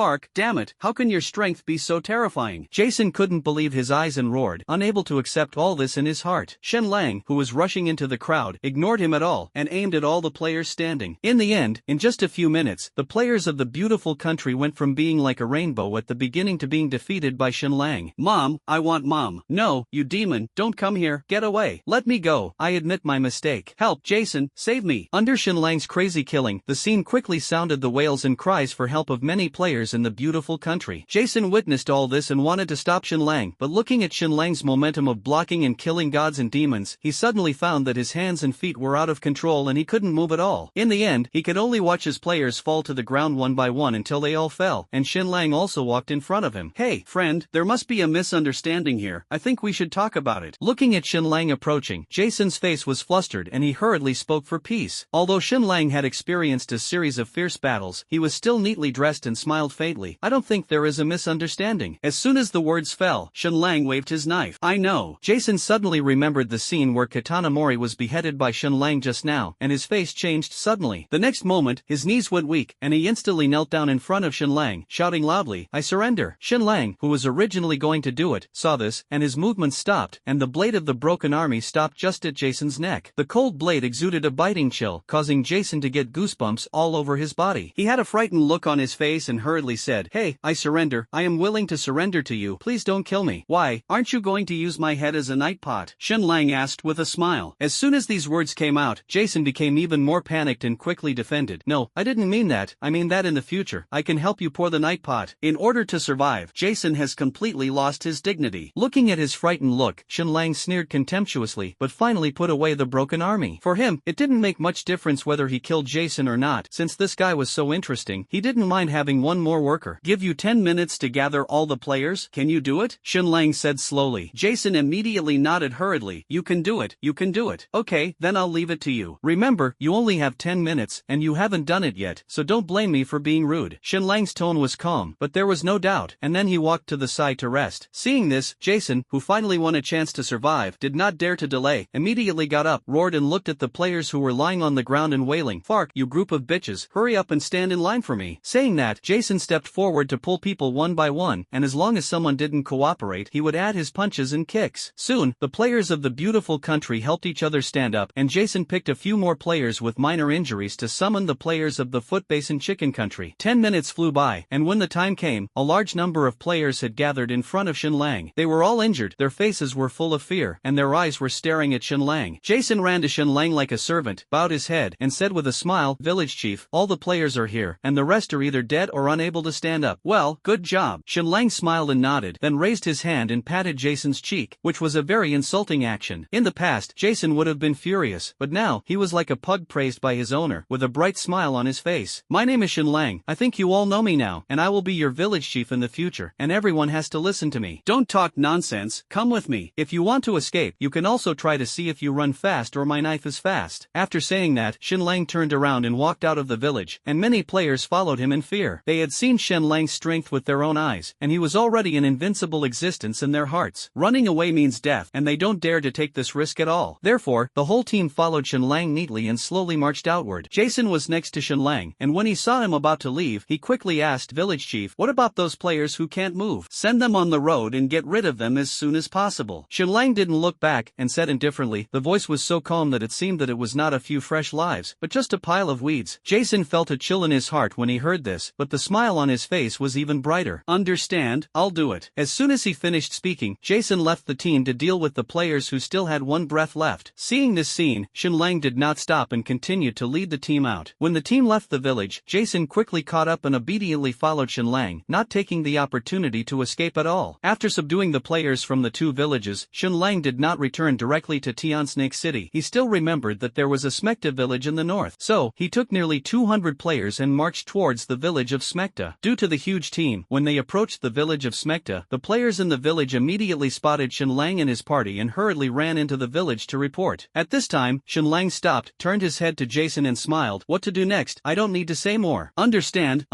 Fark, damn it, how can your strength be so terrifying? Jason couldn't believe his eyes and roared, unable to accept all this in his heart. Shen Lang, who was rushing into the crowd, ignored him at all, and aimed at all the players standing. In the end, in just a few minutes, the players of the beautiful country went from being like a rainbow at the beginning to being defeated by Shen Lang. Mom, I want Mom. No, you demon, don't come here, get away. Let me go, I admit my mistake. Help, Jason, save me. Under Shen Lang's crazy killing, the scene quickly sounded the wails and cries for help of many players in the beautiful country. Jason witnessed all this and wanted to stop Shen Lang, but looking at Shen Lang's momentum of blocking and killing gods and demons, he suddenly found that his hands and feet were out of control and he couldn't move at all. In the end, he could only watch his players fall to the ground one by one until they all fell, and Shen Lang also walked in front of him. Hey, friend, there must be a misunderstanding here. I think we should talk about it. Looking at Shen Lang approaching, Jason's face was flustered and he hurriedly spoke for peace. Although Shen Lang had experienced a series of fierce battles, he was still neatly dressed and smiled faintly. I don't think there is a misunderstanding. As soon as the words fell, Shen Lang waved his knife. I know. Jason suddenly remembered the scene where Katana Mori was beheaded by Shen Lang just now, and his face changed suddenly. The next moment, his knees went weak, and he instantly knelt down in front of Shen Lang, shouting loudly, I surrender. Shen Lang, who was originally going to do it, saw this, and his movements stopped, and the blade of the broken army stopped just at Jason's neck. The cold blade exuded a biting chill, causing Jason to get goosebumps all over his body. He had a frightened look on his face and hurriedly said, Hey, I surrender. I am willing to surrender to you. Please don't kill me. Why, aren't you going to use my head as a night pot? Shen Lang asked with a smile. As soon as these words came out, Jason became even more panicked and quickly defended. No, I didn't mean that. I mean that in the future, I can help you pour the night pot. In order to survive, Jason has completely lost his dignity. Looking at his frightened look, Shen Lang sneered contemptuously, but finally put away the broken army. For him, it didn't make much difference whether he killed Jason or not. Since this guy was so interesting, he didn't mind having one more worker. Give you 10 minutes to gather all the players? Can you do it? Shen Lang said slowly. Jason immediately nodded hurriedly. You can do it. You can do it. Okay, then I'll leave it to you. Remember, you only have 10 minutes, and you haven't done it yet, so don't blame me for being rude. Shen Lang's tone was calm, but there was no doubt, and then he walked to the side to rest. Seeing this, Jason, who finally won a chance to survive, did not dare to delay, immediately got up, roared and looked at the players who were lying on the ground and wailing, Fark, you group of bitches, hurry up and stand in line for me. Saying that, Jason stepped forward to pull people one by one, and as long as someone didn't cooperate, he would add his punches and kicks. Soon, the players of the beautiful country helped each other stand up, and Jason picked a few more players with minor injuries to summon the players of the Foot Basin Chicken Country. 10 minutes flew by, and when the time came, a large number of players had gathered in front of Shen Lang. They were all injured, their faces were full of fear, and their eyes were staring at Shen Lang. Jason ran to Shen Lang like a servant, bowed his head, and said with a smile, Village Chief, all the players are here, and the rest are either dead or unable to stand up. Well, good job. Shen Lang smiled and nodded, then raised his hand and patted Jason's cheek, which was a very insulting action. In the past, Jason would have been furious, but now, he was like a pug praised by his owner, with a bright smile on his face. My name is Shen Lang. I think you all know me now, and I will be your village chief in the future, and everyone has to listen to me. Don't talk nonsense, come with me. If you want to escape, you can also try to see if you run fast or my knife is fast. After saying that, Shen Lang turned around and walked out of the village, and many players followed him in fear. They had seen Shen Lang's strength with their own eyes, and he was already an invincible existence in their hearts. Running away means death, and they don't dare to take this risk at all. Therefore, the whole team followed Shen Lang neatly and slowly marched outward. Jason was next to Shen Lang, and when he saw him about to leave, he quickly asked Village Chief, what about those players who can't move? Send them on the road and get rid of them as soon as possible. Shen Lang didn't look back, and said indifferently, the voice was so calm that it seemed that it was not a few fresh lives, but just a pile of weeds. Jason felt a chill in his heart when he heard this, but the smile on his face was even brighter. Understand, I'll do it. As soon as he finished speaking, Jason left the team to deal with the players who still had one breath left. Seeing this scene, Shen Lang did not stop and continued to lead the team out. When the team left the village, Jason quickly caught up and obediently followed Shen Lang, not taking the opportunity to escape at all. After subduing the players from the two villages, Shen Lang did not return directly to Tian Snake City. He still remembered that there was a Smecta village in the north, so he took nearly 200 players and marched towards the village of Smecta. Smecta. Due to the huge team, when they approached the village of Smecta, the players in the village immediately spotted Shenlang and his party and hurriedly ran into the village to report. At this time, Shenlang stopped, turned his head to Jason and smiled. What to do next? I don't need to say more. Understand.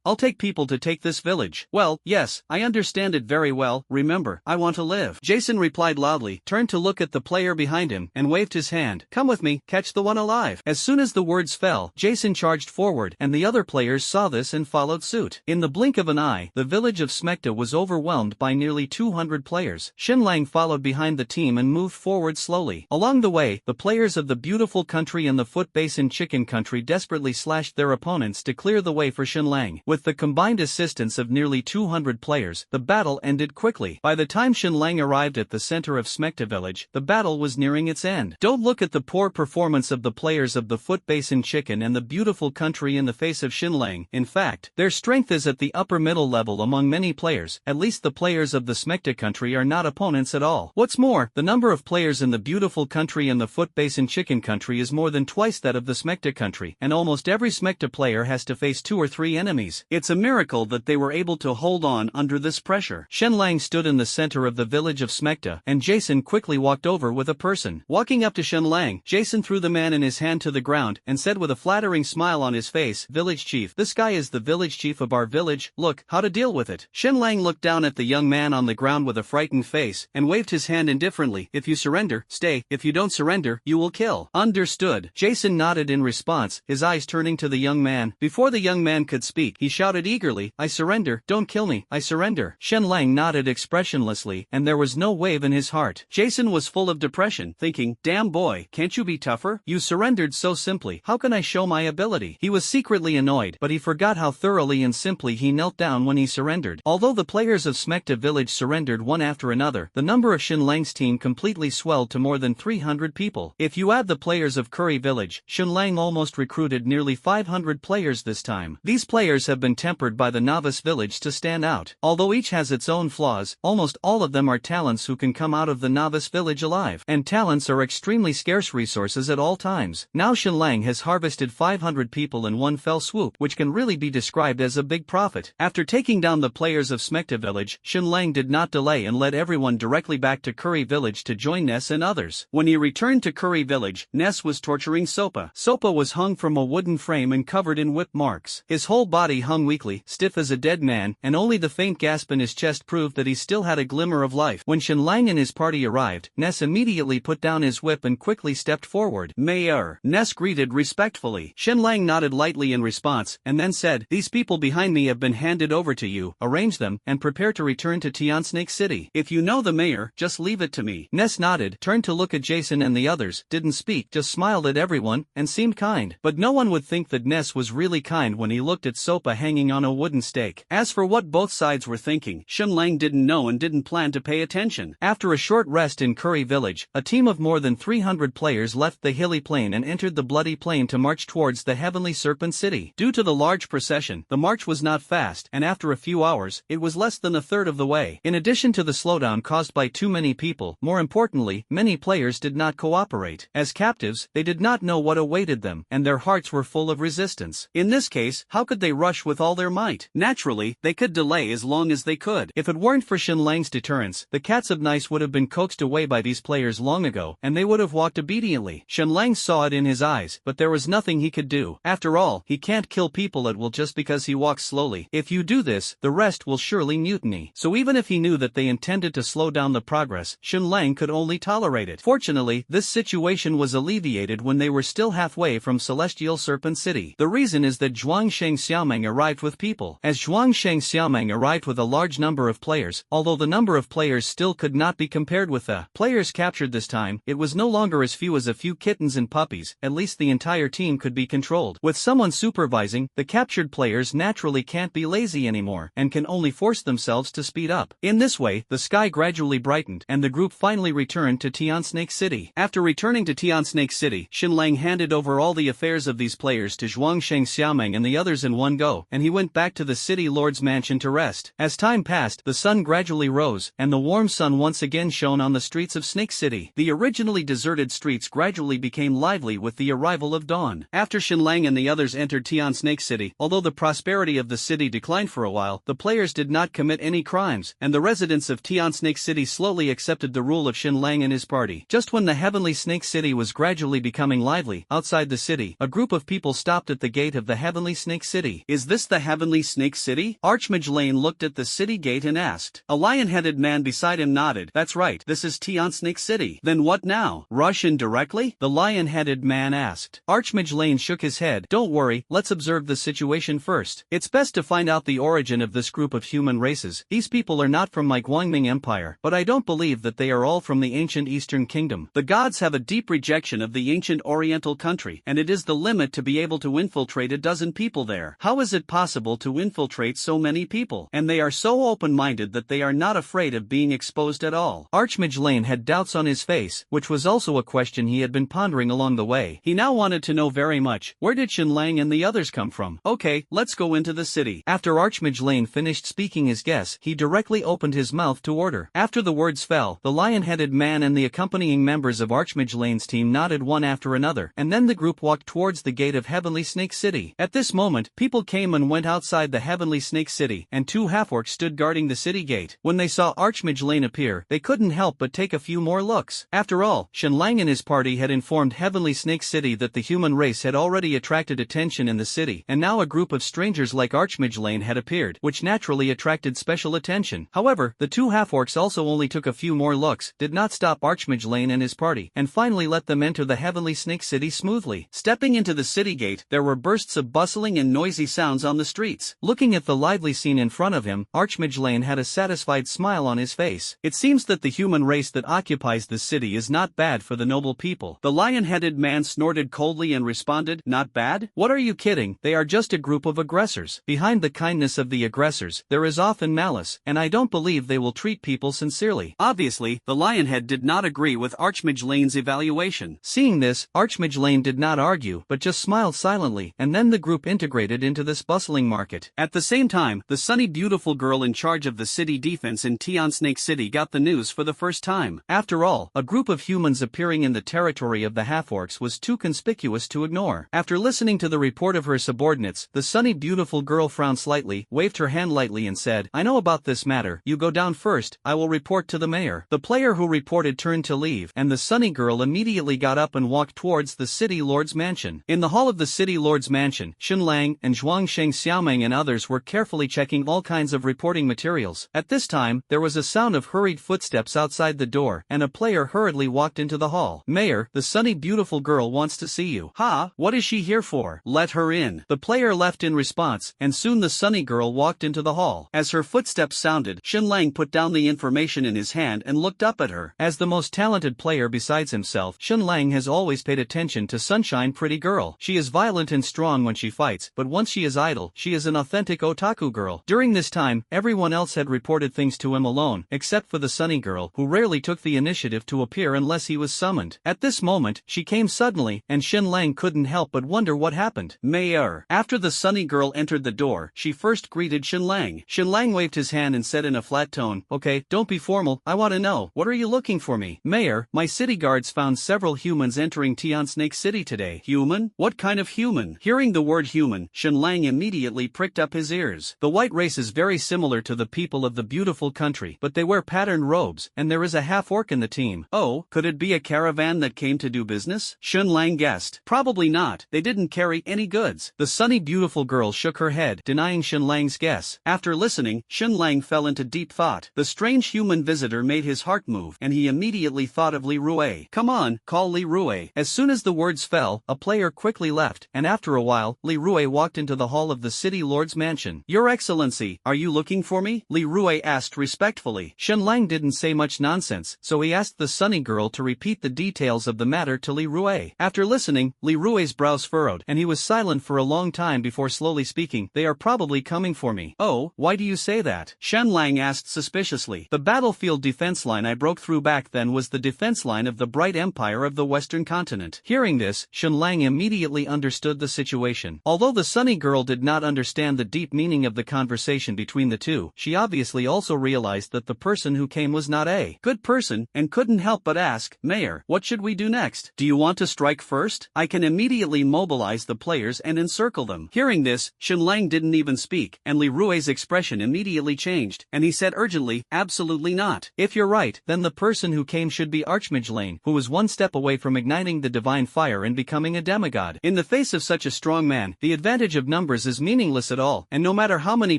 I'll take people to take this village. Well, yes, I understand it very well. Remember, I want to live. Jason replied loudly, turned to look at the player behind him, and waved his hand. Come with me, catch the one alive. As soon as the words fell, Jason charged forward, and the other players saw this and followed suit. In the blink of an eye, the village of Smecta was overwhelmed by nearly 200 players. Shenlang followed behind the team and moved forward slowly. Along the way, the players of the beautiful country and the Foot Basin Chicken Country desperately slashed their opponents to clear the way for Shenlang. With the combined assistance of nearly 200 players, the battle ended quickly. By the time Shenlang arrived at the center of Smecta village, the battle was nearing its end. Don't look at the poor performance of the players of the Foot Basin Chicken and the beautiful country in the face of Shenlang. In fact, their strength is at the upper middle level among many players. At least the players of the Smecta country are not opponents at all. What's more, the number of players in the beautiful country and the Foot Basin Chicken Country is more than twice that of the Smecta country, and almost every Smecta player has to face 2 or 3 enemies. It's a miracle that they were able to hold on under this pressure. Shenlang stood in the center of the village of Smecta, and Jason quickly walked over with a person. Walking up to Shenlang, Jason threw the man in his hand to the ground, and said with a flattering smile on his face, "Village chief, this guy is the village chief of our village, look, how to deal with it." Shenlang looked down at the young man on the ground with a frightened face, and waved his hand indifferently. "If you surrender, stay. If you don't surrender, you will kill." Understood. Jason nodded in response, his eyes turning to the young man. Before the young man could speak, he shouted eagerly, "I surrender, don't kill me, I surrender." Shenlang nodded expressionlessly, and there was no wave in his heart. Jason was full of depression, thinking, damn boy, can't you be tougher? You surrendered so simply, how can I show my ability? He was secretly annoyed, but he forgot how thoroughly and simply he knelt down when he surrendered. Although the players of Smecta village surrendered one after another, the number of Shenlang's team completely swelled to more than 300 people. If you add the players of Curry village, Shenlang almost recruited nearly 500 players this time. These players have been tempered by the novice village to stand out. Although each has its own flaws, almost all of them are talents who can come out of the novice village alive. And talents are extremely scarce resources at all times. Now Shenlang has harvested 500 people in one fell swoop, which can really be described as a big profit. After taking down the players of Smecta village, Shenlang did not delay and led everyone directly back to Curry village to join Ness and others. When he returned to Curry village, Ness was torturing Sopa. Sopa was hung from a wooden frame and covered in whip marks. His whole body hung weakly, stiff as a dead man, and only the faint gasp in his chest proved that he still had a glimmer of life. When Shenlang and his party arrived, Ness immediately put down his whip and quickly stepped forward. "Mayor," Ness greeted respectfully. Shenlang nodded lightly in response, and then said, "These people behind me have been handed over to you, arrange them, and prepare to return to Snake City. If you know the mayor, just leave it to me." Ness nodded, turned to look at Jason and the others, didn't speak, just smiled at everyone, and seemed kind. But no one would think that Ness was really kind when he looked at Sopa hanging on a wooden stake. As for what both sides were thinking, Shenlang didn't know and didn't plan to pay attention. After a short rest in Curry village, a team of more than 300 players left the hilly plain and entered the bloody plain to march towards the heavenly serpent city. Due to the large procession, the march was not fast, and after a few hours, it was less than a third of the way. In addition to the slowdown caused by too many people, more importantly, many players did not cooperate. As captives, they did not know what awaited them, and their hearts were full of resistance. In this case, how could they rush with all their might? Naturally, they could delay as long as they could. If it weren't for Shenlang's deterrence, the cats of Nice would have been coaxed away by these players long ago, and they would have walked obediently. Shenlang saw it in his eyes, but there was nothing he could do. After all, he can't kill people at will just because he walks slowly. If you do this, the rest will surely mutiny. So even if he knew that they intended to slow down the progress, Shenlang could only tolerate it. Fortunately, this situation was alleviated when they were still halfway from Celestial Serpent City. The reason is that Zhuangsheng Xiaomeng arrived with people. As Zhuangsheng Xiaomeng arrived with a large number of players, although the number of players still could not be compared with the players captured this time, it was no longer as few as a few kittens and puppies. At least the entire team could be controlled. With someone supervising, the captured players naturally can't be lazy anymore, and can only force themselves to speed up. In this way, the sky gradually brightened, and the group finally returned to Snake City. After returning to Snake City, Shenlang handed over all the affairs of these players to Zhuangsheng Xiaomeng and the others in one go, and he went back to the city lord's mansion to rest. As time passed, the sun gradually rose, and the warm sun once again shone on the streets of Snake City. The originally deserted streets gradually became lively with the arrival of dawn. After Shenlang and the others entered Snake City, although the prosperity of the city declined for a while, the players did not commit any crimes, and the residents of Tian Snake City slowly accepted the rule of Xin Lang and his party. Just when the Heavenly Snake City was gradually becoming lively, outside the city, a group of people stopped at the gate of the Heavenly Snake City. Is this the Heavenly Snake City? Archmage Lane looked at the city gate and asked. A lion-headed man beside him nodded. That's right, this is Tian Snake City. Then what now? Rush in directly? The lion-headed man asked. Archmage Lane shook his head. Don't worry, let's observe the situation first. It's best to find out the origin of this group of human races. These people are not from my Guangming Empire, but I don't believe that they are all from the ancient Eastern Kingdom. The gods have a deep rejection of the ancient Oriental country, and it is the limit to be able to infiltrate a dozen people there. How is it possible to infiltrate so many people? And they are so open-minded that they are not afraid of being exposed at all. Archmage Lane had doubts on his face, which was also a question he had been pondering along the way. He now wanted to know very much, where did Xin Lang and the others come from? Okay, let's go into the city. After Archmage Lane finished speaking his guess, he directly opened his mouth to order. After the words fell, the lion-headed man and the accompanying members of Archmage Lane's team nodded one after another, and then the group walked towards the gate of Heavenly Snake City. At this moment, people came and went outside the Heavenly Snake City, and two half-orcs stood guarding the city gate. When they saw Archmage Lane appear, they couldn't help but take a few more looks. After all, Xin Lang and his party had informed Heavenly Snake City that the human race had already attracted attention in the city, and now a group of strangers like Archmage Lane had appeared, which naturally attracted special attention. However, the two half-orcs also only took a few more looks, did not stop Archmage Lane and his party, and finally let them enter the Heavenly Snake City smoothly. Stepping into the city gate, there were bursts of bustling and noisy sounds on the streets. Looking at the lively scene in front of him, Archmage Lane had a satisfied smile on his face. It seems that the human race that occupies this city is not bad for the noble people. The lion-headed man snorted coldly and responded, not bad? What are you kidding? They are just a group of aggressors. Behind the kindness of the aggressors, there is often malice, and I don't believe they will treat people sincerely. Obviously, the Lionhead did not agree with Archmage Lane's evaluation. Seeing this, Archmage Lane did not argue, but just smiled silently, and then the group integrated into this bustling market. At the same time, the sunny beautiful girl in charge of the city defense in Tian Snake City got the news for the first time. After all, a group of humans appearing in the territory of the half-orcs was too conspicuous to ignore. After listening to the report of her subordinates, the sunny beautiful girl frowned slightly, waved her hand lightly and said, I know about this matter, you go down first, I will report to the mayor. The player who reported turned to leave, and the sunny girl immediately got up and walked towards the city lord's mansion. In the hall of the city lord's mansion, Xin Lang and Zhuangsheng Xiaomeng and others were carefully checking all kinds of reporting materials. At this time, there was a sound of hurried footsteps outside the door, and a player hurriedly walked into the hall. Mayor, the sunny beautiful girl wants to see you. Ha, what is she here for? Let her in. The player left in response, and soon the sunny girl walked into the hall. As her footsteps sounded, Xin Lang put down the information in his hand and looked up at her. As the most talented player besides himself, Xin Lang has always paid attention to Sunshine Pretty Girl. She is violent and strong when she fights, but once she is idle, she is an authentic otaku girl. During this time, everyone else had reported things to him alone, except for the sunny girl, who rarely took the initiative to appear unless he was summoned. At this moment, she came suddenly, and Xin Lang couldn't help but wonder what happened. Mayor. After the sunny girl entered the door, she first greeted Xin Lang. Xin Lang waved his hand and said in a flat tone, okay, don't be formal, I want to know, what are you looking for me? Mayor, my city guards found several humans entering Tian Snake City today. Human? What kind of human? Hearing the word human, Xin Lang immediately pricked up his ears. The white race is very similar to the people of the beautiful country, but they wear patterned robes, and there is a half-orc in the team. Oh, could it be a caravan that came to do business? Xin Lang guessed. Probably not, they didn't carry any goods. The sunny beautiful girl shook her head, denying Xin Lang's guess. After listening, Xin Lang fell into deep thought. The strange human visitor made his heart move, and he immediately thought of Li Rue. Come on, call Li Rue. As soon as the words fell, a player quickly left, and after a while, Li Rue walked into the hall of the city lord's mansion. Your Excellency, are you looking for me? Li Rue asked respectfully. Xin Lang didn't say much nonsense, so he asked the sunny girl to repeat the details of the matter to Li Rue. After listening, Li Rue's brows furrowed, and he was silent for a long time before slowly speaking. They are probably coming for me. Oh, why do you say that? Xin Lang asked suspiciously. The battlefield defense line I broke through back then was the defense line of the Bright Empire of the Western Continent. Hearing this, Xin Lang immediately understood the situation. Although the sunny girl did not understand the deep meaning of the conversation between the two, she obviously also realized that the person who came was not a good person, and couldn't help but ask, Mayor, what should we do next? Do you want to strike first? I can immediately mobilize the players and encircle them. Hearing this, this, Shen Lang didn't even speak, and Li Rui's expression immediately changed, and he said urgently, absolutely not. If you're right, then the person who came should be Archmage Lane, who was one step away from igniting the divine fire and becoming a demigod. In the face of such a strong man, the advantage of numbers is meaningless at all, and no matter how many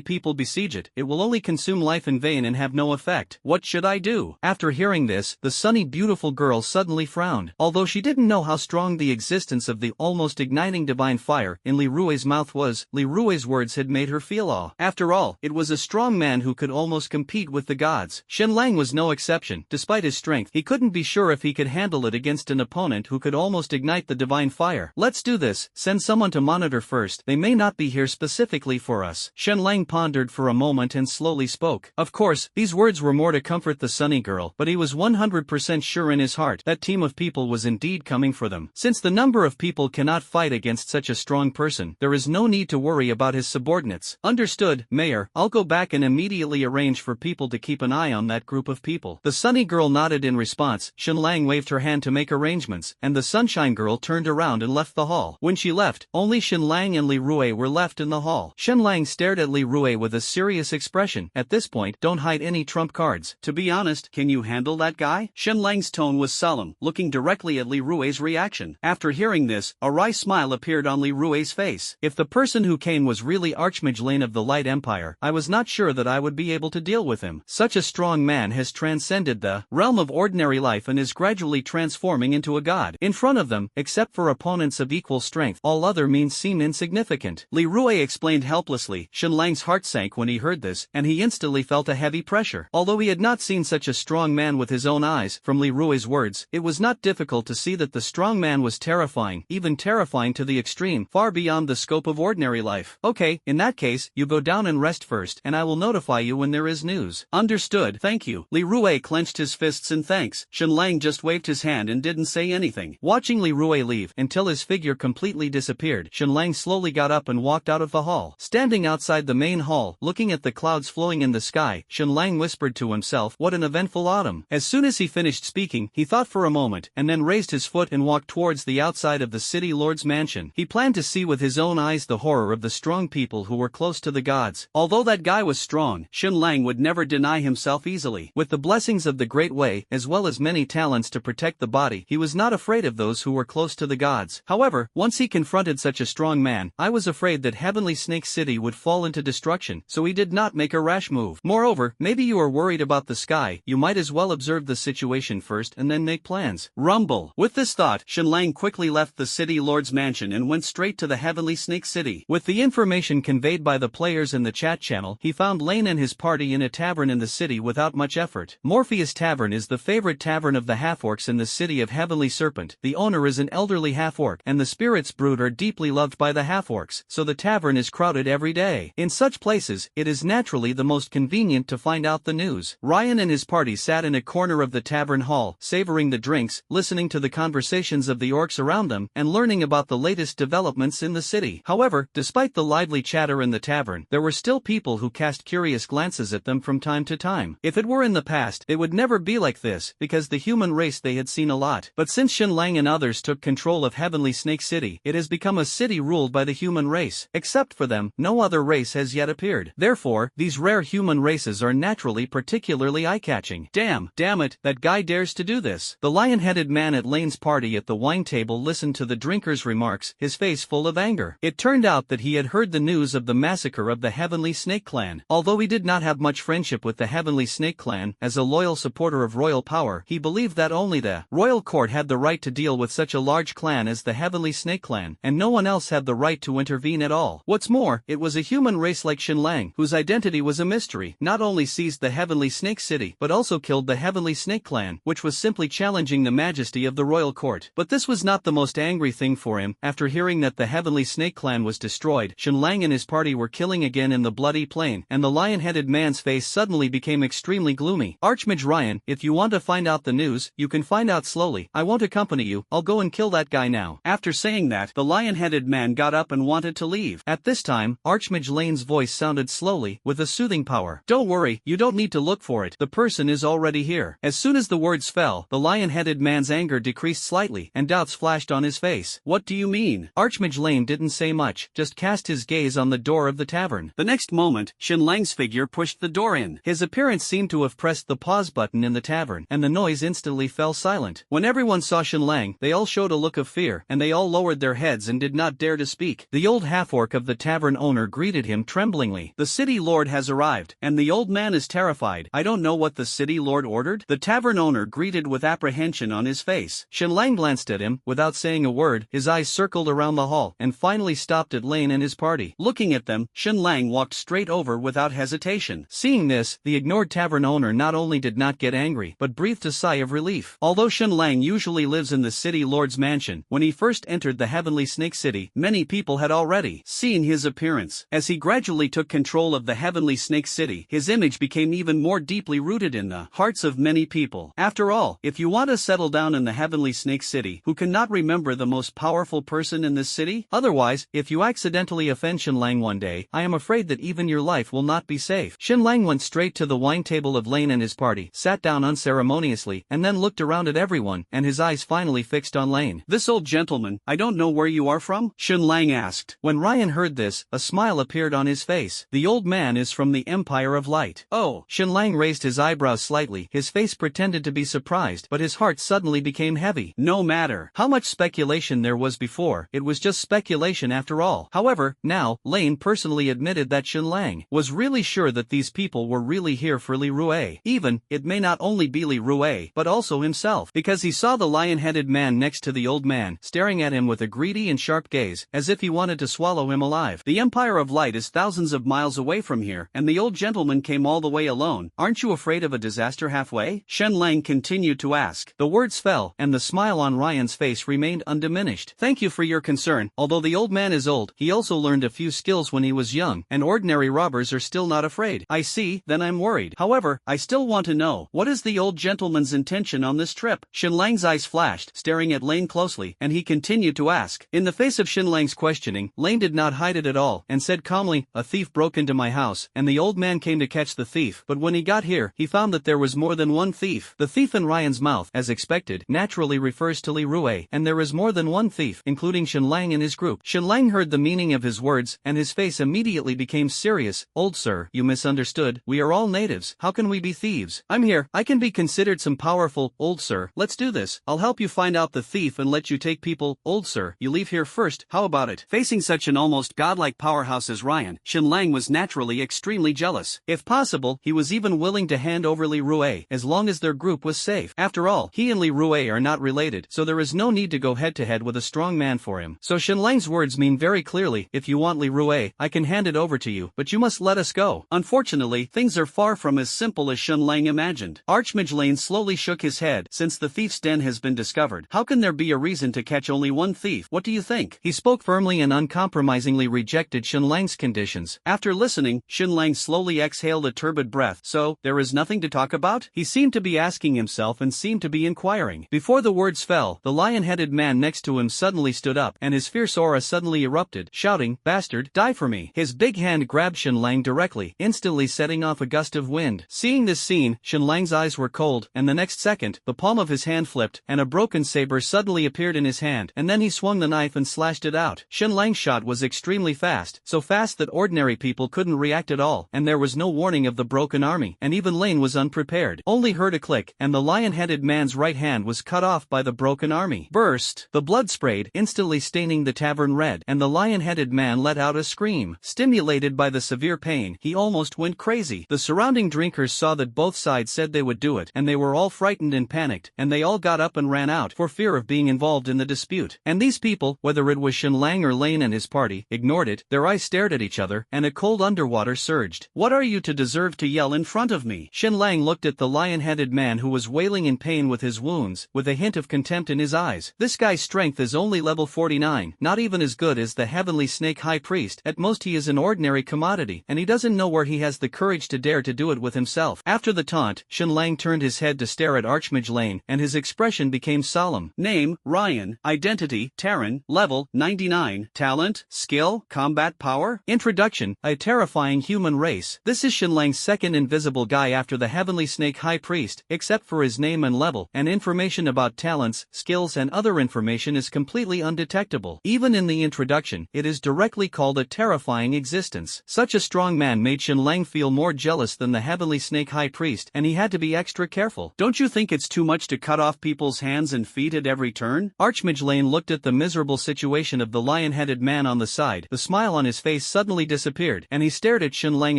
people besiege it, it will only consume life in vain and have no effect. What should I do? After hearing this, the sunny beautiful girl suddenly frowned. Although she didn't know how strong the existence of the almost igniting divine fire in Li Rui's mouth was, Li Rui's words had made her feel awe. After all, it was a strong man who could almost compete with the gods. Shen Lang was no exception. Despite his strength, he couldn't be sure if he could handle it against an opponent who could almost ignite the divine fire. Let's do this. Send someone to monitor first. They may not be here specifically for us. Shen Lang pondered for a moment and slowly spoke. Of course, these words were more to comfort the sunny girl, but he was 100% sure in his heart that team of people was indeed coming for them. Since the number of people cannot fight against such a strong person, there is no need to worry about his subordinates. Understood, Mayor. I'll go back and immediately arrange for people to keep an eye on that group of people. The sunny girl nodded in response. Shen Lang waved her hand to make arrangements, and the sunshine girl turned around and left the hall. When she left, only Shen Lang and Li Rui were left in the hall. Shen Lang stared at Li Rui with a serious expression. At this point, don't hide any trump cards. To be honest, can you handle that guy? Shen Lang's tone was solemn, looking directly at Li Rui's reaction. After hearing this, a wry smile appeared on Li Rui's face. If the person who came was really Archmage Lane of the Light Empire, I was not sure that I would be able to deal with him. Such a strong man has transcended the realm of ordinary life and is gradually transforming into a god. In front of them, except for opponents of equal strength, all other means seem insignificant. Li Rui explained helplessly. Shen Lang's heart sank when he heard this, and he instantly felt a heavy pressure. Although he had not seen such a strong man with his own eyes, from Li Rui's words, it was not difficult to see that the strong man was terrifying, even terrifying to the extreme, far beyond the scope of ordinary life. Okay, in that case, you go down and rest first, and I will notify you when there is news. Understood, thank you. Li Rui clenched his fists in thanks. Shen Lang just waved his hand and didn't say anything. Watching Li Rui leave, until his figure completely disappeared, Shen Lang slowly got up and walked out of the hall. Standing outside the main hall, looking at the clouds flowing in the sky, Shen Lang whispered to himself, what an eventful autumn. As soon as he finished speaking, he thought for a moment, and then raised his foot and walked towards the outside of the city lord's mansion. He planned to see with his own eyes the horror of the strong people who were close to the gods. Although that guy was strong, Shen Lang would never deny himself easily. With the blessings of the Great Way, as well as many talents to protect the body, he was not afraid of those who were close to the gods. However, once he confronted such a strong man, I was afraid that Heavenly Snake City would fall into destruction, so he did not make a rash move. Moreover, maybe you are worried about the sky, you might as well observe the situation first and then make plans. Rumble. With this thought, Shen Lang quickly left the city lord's mansion and went straight to the Heavenly Snake City. With the information conveyed by the players in the chat channel, he found Lane and his party in a tavern in the city without much effort. Morpheus Tavern is the favorite tavern of the half-orcs in the city of Heavenly Serpent. The owner is an elderly half-orc, and the spirits brood are deeply loved by the half-orcs, so the tavern is crowded every day. In such places, it is naturally the most convenient to find out the news. Ryan and his party sat in a corner of the tavern hall, savoring the drinks, listening to the conversations of the orcs around them, and learning about the latest developments in the city. However, despite the lively chatter in the tavern, there were still people who cast curious glances at them from time to time. If it were in the past, it would never be like this, because the human race they had seen a lot. But since Shen Lang and others took control of Heavenly Snake City, it has become a city ruled by the human race. Except for them, no other race has yet appeared. Therefore, these rare human races are naturally particularly eye-catching. Damn it, that guy dares to do this. The lion-headed man at Lane's party at the wine table listened to the drinker's remarks, his face full of anger. It turned out that he had heard the news of the massacre of the Heavenly Snake Clan. Although he did not have much friendship with the Heavenly Snake Clan, as a loyal supporter of royal power, he believed that only the royal court had the right to deal with such a large clan as the Heavenly Snake Clan, and no one else had the right to intervene at all. What's more, it was a human race like Shen Lang, whose identity was a mystery, not only seized the Heavenly Snake City, but also killed the Heavenly Snake Clan, which was simply challenging the majesty of the royal court. But this was not the most angry thing for him. After hearing that the Heavenly Snake Clan was destroyed, Shen Lang and his party were killing again in the bloody plain, and the lion-headed man's face suddenly became extremely gloomy. Archmage Ryan, if you want to find out the news, you can find out slowly. I won't accompany you, I'll go and kill that guy now. After saying that, the lion-headed man got up and wanted to leave. At this time, Archmage Lane's voice sounded slowly, with a soothing power. Don't worry, you don't need to look for it, the person is already here. As soon as the words fell, the lion-headed man's anger decreased slightly, and doubts flashed on his face. What do you mean? Archmage Lane didn't say much, just just cast his gaze on the door of the tavern. The next moment, Shen Lang's figure pushed the door in. His appearance seemed to have pressed the pause button in the tavern, and the noise instantly fell silent. When everyone saw Shen Lang, they all showed a look of fear, and they all lowered their heads and did not dare to speak. The old half-orc of the tavern owner greeted him tremblingly. "The city lord has arrived, and the old man is terrified. I don't know what the city lord ordered?" The tavern owner greeted with apprehension on his face. Shen Lang glanced at him, without saying a word. His eyes circled around the hall, and finally stopped at Lane and his party. Looking at them, Shen Lang walked straight over without hesitation. Seeing this, the ignored tavern owner not only did not get angry, but breathed a sigh of relief. Although Shen Lang usually lives in the city lord's mansion, when he first entered the Heavenly Snake City, many people had already seen his appearance. As he gradually took control of the Heavenly Snake City, his image became even more deeply rooted in the hearts of many people. After all, if you want to settle down in the Heavenly Snake City, who cannot remember the most powerful person in this city? Otherwise, if you accidentally offend Shen Lang one day, I am afraid that even your life will not be safe. Shen Lang went straight to the wine table of Lane and his party, sat down unceremoniously, and then looked around at everyone, and his eyes finally fixed on Lane. "This old gentleman, I don't know where you are from?" Shen Lang asked. When Ryan heard this, a smile appeared on his face. "The old man is from the Empire of Light." "Oh." Shen Lang raised his eyebrows slightly, his face pretended to be surprised, but his heart suddenly became heavy. No matter how much speculation there was before, it was just speculation after all. However, now, Lane personally admitted that Shen Lang was really sure that these people were really here for Li Rue. Even, it may not only be Li Rue, but also himself, because he saw the lion-headed man next to the old man, staring at him with a greedy and sharp gaze, as if he wanted to swallow him alive. "The Empire of Light is thousands of miles away from here, and the old gentleman came all the way alone. Aren't you afraid of a disaster halfway?" Shen Lang continued to ask. The words fell, and the smile on Ryan's face remained undiminished. "Thank you for your concern. Although the old man is old, he also learned a few skills when he was young, and ordinary robbers are still not afraid." "I see, then I'm worried. However, I still want to know, what is the old gentleman's intention on this trip?" Shen Lang's eyes flashed, staring at Lane closely, and he continued to ask. In the face of Shen Lang's questioning, Lane did not hide it at all, and said calmly, "A thief broke into my house, and the old man came to catch the thief, but when he got here, he found that there was more than one thief." The thief in Ryan's mouth, as expected, naturally refers to Li Rue, and there is more than one thief, including Shen Lang and his group. Shen Lang heard the meaning of his words, and his face immediately became serious. "Old sir, you misunderstood. We are all natives. How can we be thieves? I'm here. I can be considered some powerful. Old sir, let's do this. I'll help you find out the thief and let you take people. Old sir, you leave here first. How about it?" Facing such an almost godlike powerhouse as Ryan, Shen Lang was naturally extremely jealous. If possible, he was even willing to hand over Li Rue, as long as their group was safe. After all, he and Li Rue are not related, so there is no need to go head-to-head with a strong man for him. So Shen Lang's words mean very clearly, if you want Li Rue, I can hand it over to you, but you must let us go. Unfortunately, things are far from as simple as Shen Lang imagined. Archmage Lane slowly shook his head. "Since the thief's den has been discovered, how can there be a reason to catch only one thief? What do you think?" He spoke firmly and uncompromisingly rejected Shen Lang's conditions. After listening, Shen Lang slowly exhaled a turbid breath. "So, there is nothing to talk about?" He seemed to be asking himself and seemed to be inquiring. Before the words fell, the lion-headed man next to him suddenly stood up, and his fierce aura suddenly erupted, shouting, "Bastard, die for me!" His big hand grabbed Shen Lang directly, instantly setting off a gust of wind. Seeing this scene, Shen Lang's eyes were cold, and the next second, the palm of his hand flipped, and a broken saber suddenly appeared in his hand, and then he swung the knife and slashed it out. Shen Lang's shot was extremely fast, so fast that ordinary people couldn't react at all, and there was no warning of the broken army, and even Lane was unprepared. Only heard a click, and the lion-headed man's right hand was cut off by the broken army. Burst! The blood sprayed, instantly staining the tavern red, and the lion-headed man let out a scream. Stimulated by the severe pain, he almost went crazy. The surrounding drinkers saw that both sides said they would do it, and they were all frightened and panicked, and they all got up and ran out for fear of being involved in the dispute. And these people, whether it was Shen Lang or Lane and his party, ignored it. Their eyes stared at each other, and a cold underwater surged. "What are you to deserve to yell in front of me?" Shen Lang looked at the lion-headed man who was wailing in pain with his wounds, with a hint of contempt in his eyes. "This guy's strength is only level 49, not even as good as the Heavenly Snake High Priest. At most he is an ordinary commodity, and he doesn't know where he has the courage to dare to do it with himself." After the taunt, Shen Lang turned his head to stare at Archmage Lane, and his expression became solemn. "Name, Ryan. Identity, Terran. Level, 99. Talent, skill, combat power. Introduction, a terrifying human race." This is Shen Lang's second invisible guy after the Heavenly Snake High Priest, except for his name and level, and information about talents, skills and other information is completely undetectable. Even in the introduction, it is directly called a terrifying existence. Such a strong man made Shenlang feel more jealous than the heavenly snake high priest, and he had to be extra careful. Don't you think it's too much to cut off people's hands and feet at every turn? Archmage Lane looked at the miserable situation of the lion-headed man on the side. The smile on his face suddenly disappeared, and he stared at Shenlang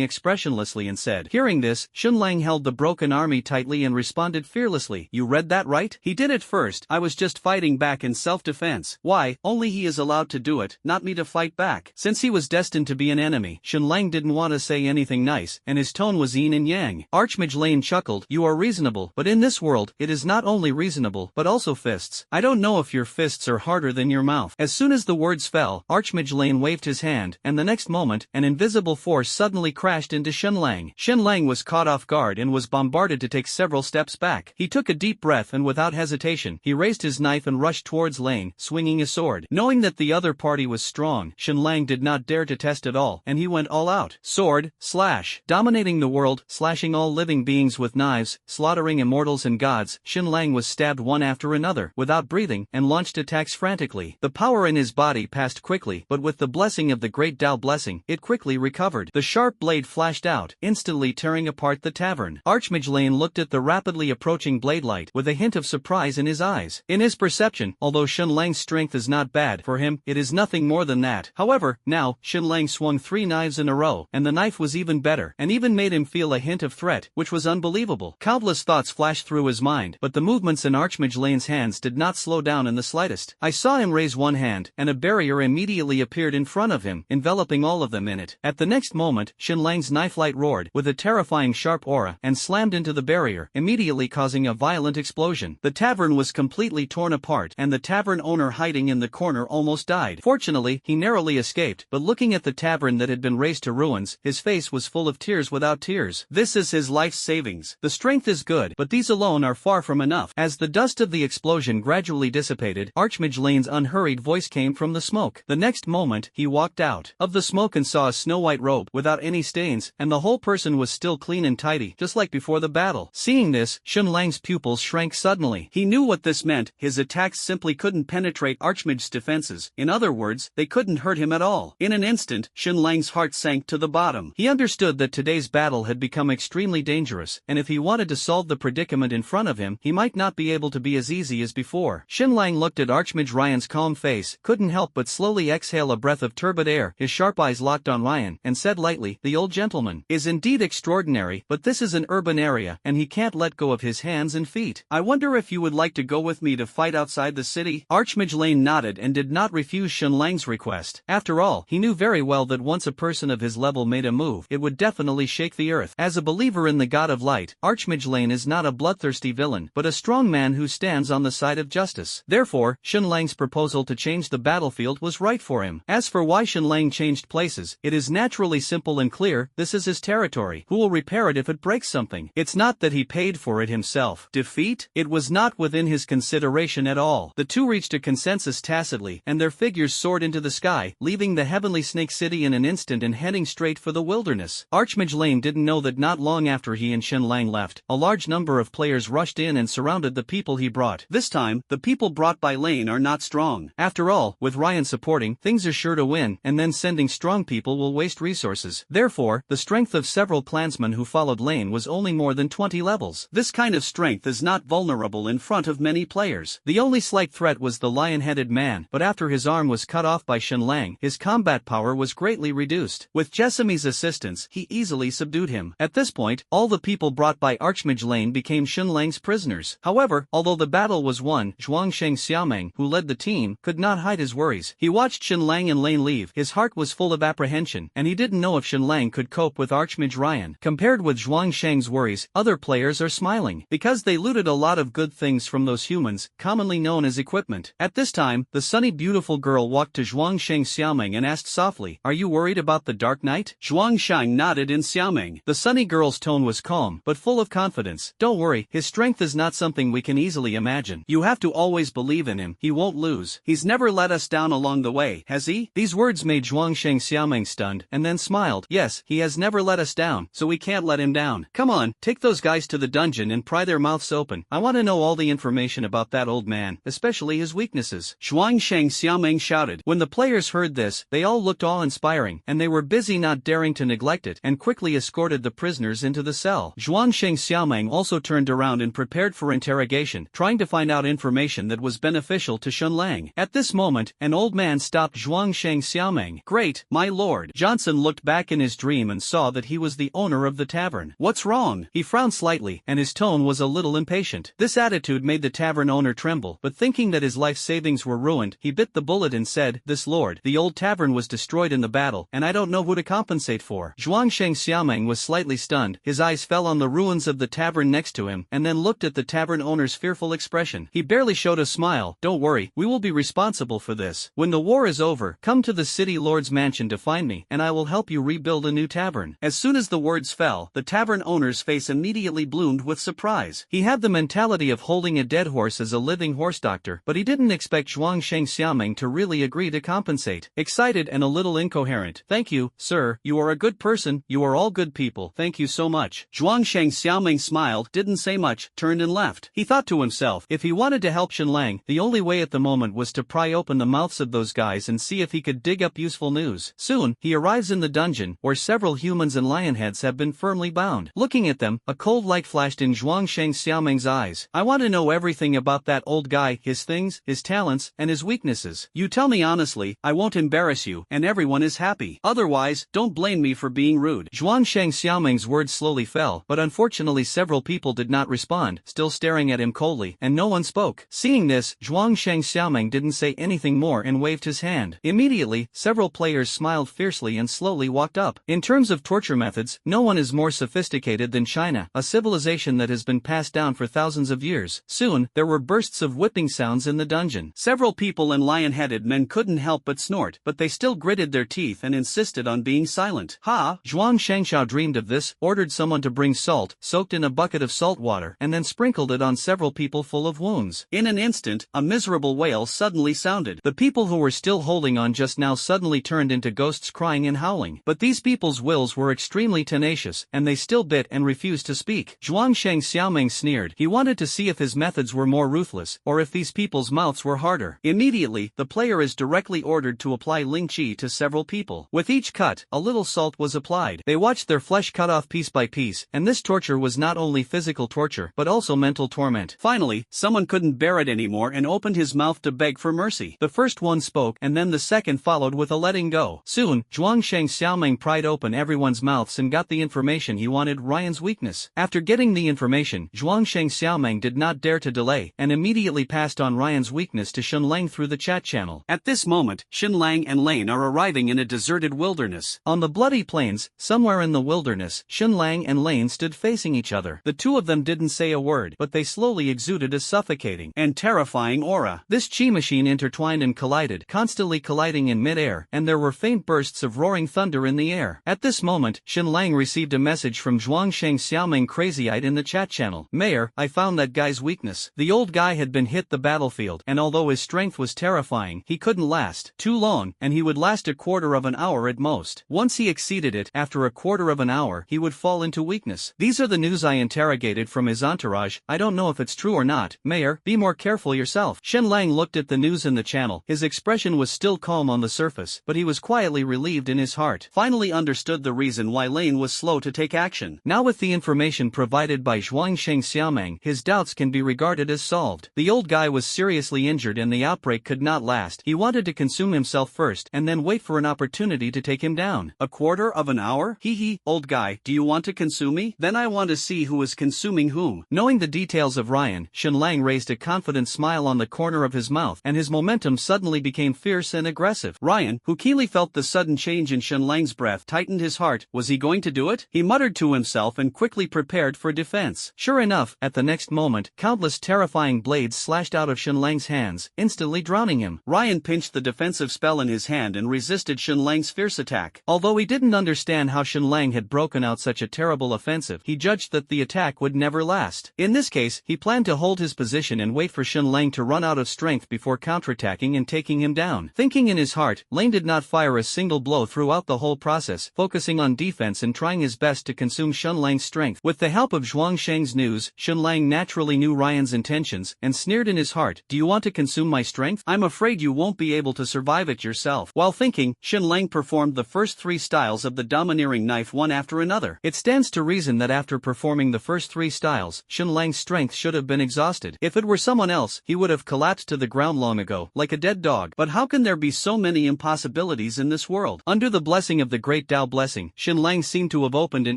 expressionlessly and said. Hearing this, Shenlang held the broken army tightly and responded fearlessly. You read that right? He did it first. I was just fighting back in self-defense. Why, only he is allowed to do it, not me to fight back. Since he was destined to be an enemy, Shenlang didn't want to say anything nice, and his tone was yin and yang. Archmage Lane chuckled. You are reasonable, but in this world, it is not only reasonable, but also fists. I don't know if your fists are harder than your mouth. As soon as the words fell, Archmage Lane waved his hand, and the next moment, an invisible force suddenly crashed into Shenlang. Shenlang was caught off guard and was bombarded to take several steps back. He took a deep breath and without hesitation, he raised his knife and rushed towards Lane, swinging a sword. Knowing that the other party was strong, Shenlang did not dare to test at all, and he went all out. Sword, slash. Dominating the world, slashing all living beings with knives, slaughtering immortals and gods, Shenlang was stabbed one after another, without breathing, and launched attacks frantically. The power in his body passed quickly, but with the blessing of the great Tao blessing, it quickly recovered. The sharp blade flashed out, instantly tearing apart the tavern. Archmage Lane looked at the rapidly approaching blade light with a hint of surprise in his eyes. In his perception, although Shenlang's strength is not bad, for him, it is nothing more than that. However, now, Shenlang swung 3 knives in a row, and the knife was even better, and even made him feel a hint of threat, which was unbelievable. Countless thoughts flashed through his mind, but the movements in Archmage Lane's hands did not slow down in the slightest. I saw him raise one hand, and a barrier immediately appeared in front of him, enveloping all of them in it. At the next moment, Shenlang's knife light roared, with a terrifying sharp aura, and slammed into the barrier, immediately causing a violent explosion. The tavern was completely torn apart, and the tavern owner hiding in the corner almost died. Fortunately, he narrowly escaped, but looking at the tavern that had been razed to ruins, his face was full of tears without tears. This is his life's savings. The strength is good, but these alone are far from enough. As the dust of the explosion gradually dissipated, Archmage Lane's unhurried voice came from the smoke. The next moment, he walked out of the smoke and saw a snow-white robe, without any stains, and the whole person was still clean and tidy, just like before the battle. Seeing this, Shenlang's pupils shrank suddenly. He knew what this meant. His attacks simply couldn't penetrate Archmage's defenses. In other words, they couldn't hurt him at all. In an instant, Shenlang's heart sank to the bottom. He understood that today's battle had become extremely dangerous, and if he wanted to solve the predicament in front of him, he might not be able to be as easy as before. Shenlang looked at Archmage Ryan's calm face, couldn't help but slowly exhale a breath of turbid air. His sharp eyes locked on Ryan, and said lightly, "The old gentleman is indeed extraordinary, but this is an urban area, and he can't let go of his hands and feet. I wonder if you would like to go with me to fight outside the city?" Archmage Lane nodded and did not refuse Shenlang's request. After all, he knew very well that once a person of his level made a move, it would definitely shake the earth. As a believer in the God of Light, Archmage Lane is not a bloodthirsty villain, but a strong man who stands on the side of justice. Therefore, Shenlang's proposal to change the battlefield was right for him. As for why Shenlang changed places, it is naturally simple and clear. This is his territory. Who will repair it if it breaks something? It's not that he paid for it himself. Defeat? It was not within his consideration at all. The two reached a consensus tacitly, and their figures soared into the sky, leaving the heavenly snake city in an instant and heading straight for the wilderness. Archmage Lane didn't know that not long after he and Shenlang left, a large number of players rushed in and surrounded the people he brought. This time, the people brought by Lane are not strong. After all, with Ryan supporting, things are sure to win, and then sending strong people will waste resources. Therefore, the strength of several clansmen who followed Lane was only more than 20 levels. This kind of strength is not vulnerable in front of many players. The only slight threat was the lion-headed man, but after his arm was cut off by Shenlang, his combat power was greatly reduced. With Jessamy's assistance, he easily subdued him. At this point, all the people brought by Archmage Lane became Shenlang's prisoners. However, although the battle was won, Zhuangsheng Xiaomeng, who led the team, could not hide his worries. He watched Shenlang and Lane leave. His heart was full of apprehension, and he didn't know if Shenlang could cope with Archmage Ryan. Compared with Zhuangsheng's worries, other players are smiling, because they looted a lot of good things from those humans, commonly known as equipment. At this time, the sunny beautiful girl walked to Zhuangsheng Xiaomeng and asked softly, "Are you worried about the Dark Knight?" Zhuangsheng nodded in Xiaomeng. The sunny girl's tone was calm, but full of confidence. "Don't worry, his strength is not something we can easily imagine. You have to always believe in him. He won't lose. He's never let us down along the way, has he?" These words made Zhuangsheng Xiaomeng stunned, and then smiled. "Yes, he has never let us down, so we can't let him down. Come on, take those guys to the dungeon and pry their mouths open. I want to know all the information about that old man, especially his weaknesses." Zhuangsheng Xiaomeng shouted. When the players players heard this, they all looked awe-inspiring, and they were busy not daring to neglect it, and quickly escorted the prisoners into the cell. Zhuangsheng Xiaomeng also turned around and prepared for interrogation, trying to find out information that was beneficial to Shunlang. At this moment, an old man stopped Zhuangsheng Xiaomeng. "Great, my lord." Johnson looked back in his dream and saw that he was the owner of the tavern. "What's wrong?" He frowned slightly, and his tone was a little impatient. This attitude made the tavern owner tremble, but thinking that his life savings were ruined, he bit the bullet and said, "This lord, the old tavern was destroyed in the battle, and I don't know who to compensate for." Zhuangsheng Xiaomeng was slightly stunned. His eyes fell on the ruins of the tavern next to him, and then looked at the tavern owner's fearful expression. He barely showed a smile. "Don't worry, we will be responsible for this. When the war is over, come to the city lord's mansion to find me, and I will help you rebuild a new tavern." As soon as the words fell, the tavern owner's face immediately bloomed with surprise. He had the mentality of holding a dead horse as a living horse doctor, but he didn't expect Zhuangsheng Xiaomeng to really agree to compensate. Excited and a little incoherent. "Thank you, sir, you are a good person, you are all good people, thank you so much." Zhuangsheng Xiaomeng smiled, didn't say much, turned and left. He thought to himself, if he wanted to help Shunlang, the only way at the moment was to pry open the mouths of those guys and see if he could dig up useful news. Soon, he arrives in the dungeon, where several humans and lion heads have been firmly bound. Looking at them, a cold light flashed in Zhuangsheng Xiaomeng's eyes. "I want to know everything about that old guy, his things, his talents, and his weaknesses. You tell me honestly, I won't embarrass you, and everyone is happy. Otherwise, don't blame me for being rude." Zhuangsheng Xiaomeng's words slowly fell, but unfortunately several people did not respond, still staring at him coldly, and no one spoke. Seeing this, Zhuangsheng Xiaomeng didn't say anything more and waved his hand. Immediately, several players smiled fiercely and slowly walked up. In terms of torture methods, no one is more sophisticated than China, a civilization that has been passed down for thousands of years. Soon, there were bursts of whipping sounds in the dungeon. Several people and lion-headed men couldn't help but snort, but they still gritted their teeth and insisted on being silent. "Ha!" Zhuang Shengshao dreamed of this, ordered someone to bring salt, soaked in a bucket of salt water, and then sprinkled it on several people full of wounds. In an instant, a miserable wail suddenly sounded. The people who were still holding on just now suddenly turned into ghosts crying and howling. But these people's wills were extremely tenacious, and they still bit and refused to speak. Zhuangsheng Xiaomeng sneered. He wanted to see if his methods were more ruthless, or if these people's mouths were harder. Immediately, the player is directly ordered to apply Ling Qi to several people. With each cut, a little salt was applied. They watched their flesh cut off piece by piece, and this torture was not only physical torture, but also mental torment. Finally, someone couldn't bear it anymore and opened his mouth to beg for mercy. The first one spoke, and then the second followed with a letting go. Soon, Zhuangsheng Xiaomeng pried open everyone's mouths and got the information he wanted: Ryan's weakness. After getting the information, Zhuangsheng Xiaomeng did not dare to delay, and immediately passed on Ryan's weakness to Shunlang through the chat channel. At this moment, Shunlang and Lane are arriving in a deserted wilderness. On the bloody plains, somewhere in the wilderness, Shunlang and Lane stood facing each other. The two of them didn't say a word, but they slowly exuded a suffocating and terrifying aura. This chi machine intertwined and collided, constantly colliding in mid-air, and there were faint bursts of roaring thunder in the air. At this moment, Shunlang received a message from Zhuangsheng Xiaomeng Crazy-Eyed in the chat channel. "Mayor, I found that guy's weakness." The old guy had been hit the battlefield, and although his strength was terrifying, he couldn't last too long, and he would last a quarter of an hour at most. Once he exceeded it, after a quarter of an hour, he would fall into weakness. "These are the news I interrogated from his entourage. I don't know if it's true or not. Mayor, be more careful yourself." Shunlang looked at the news in the channel. His expression was still calm on the surface, but he was quietly relieved in his heart. Finally understood the reason why Lane was slow to take action. Now with the information provided by Zhuangsheng Xiaomeng, his doubts can be regarded as solved. The old guy was seriously injured and the outbreak could not last. He wanted to consume himself first and then wait for an opportunity to take him down. "A quarter of an hour? Hee, old guy, do you want to consume me? Then I want to see who is consuming whom." Knowing the details of Ryan, Shunlang raised a confident smile on the corner of his mouth, and his momentum suddenly became fierce and aggressive. Ryan, who keenly felt the sudden change in Shunlang's breath, tightened his heart. Was he going to do it? He muttered to himself and quickly prepared for defense. Sure enough, at the next moment, countless terrifying blades slashed out of Shunlang's hands, instantly drowning him. Ryan pinched the defensive spell in his hand and resisted Shunlang's fierce attack. Although he didn't understand how Shunlang had broken out such a terrible offensive, he judged that the attack would never last. In this case, he planned to hold his position and wait for Shunlang to run out of strength before counterattacking and taking him down. Thinking in his heart, Lane did not fire a single blow throughout the whole process, focusing on defense and trying his best to consume Shunlang's strength. With the help of Zhuangsheng's news, Shunlang naturally knew Ryan's intentions and sneered in his heart. "Do you want to consume my strength? I'm afraid you won't be able to survive survive it yourself. While thinking, Xinlang performed the first 3 styles of the domineering knife one after another. It stands to reason that after performing the first 3 styles, Xinlang's strength should have been exhausted. If it were someone else, he would have collapsed to the ground long ago, like a dead dog. But how can there be so many impossibilities in this world? Under the blessing of the Great Tao Blessing, Xinlang seemed to have opened an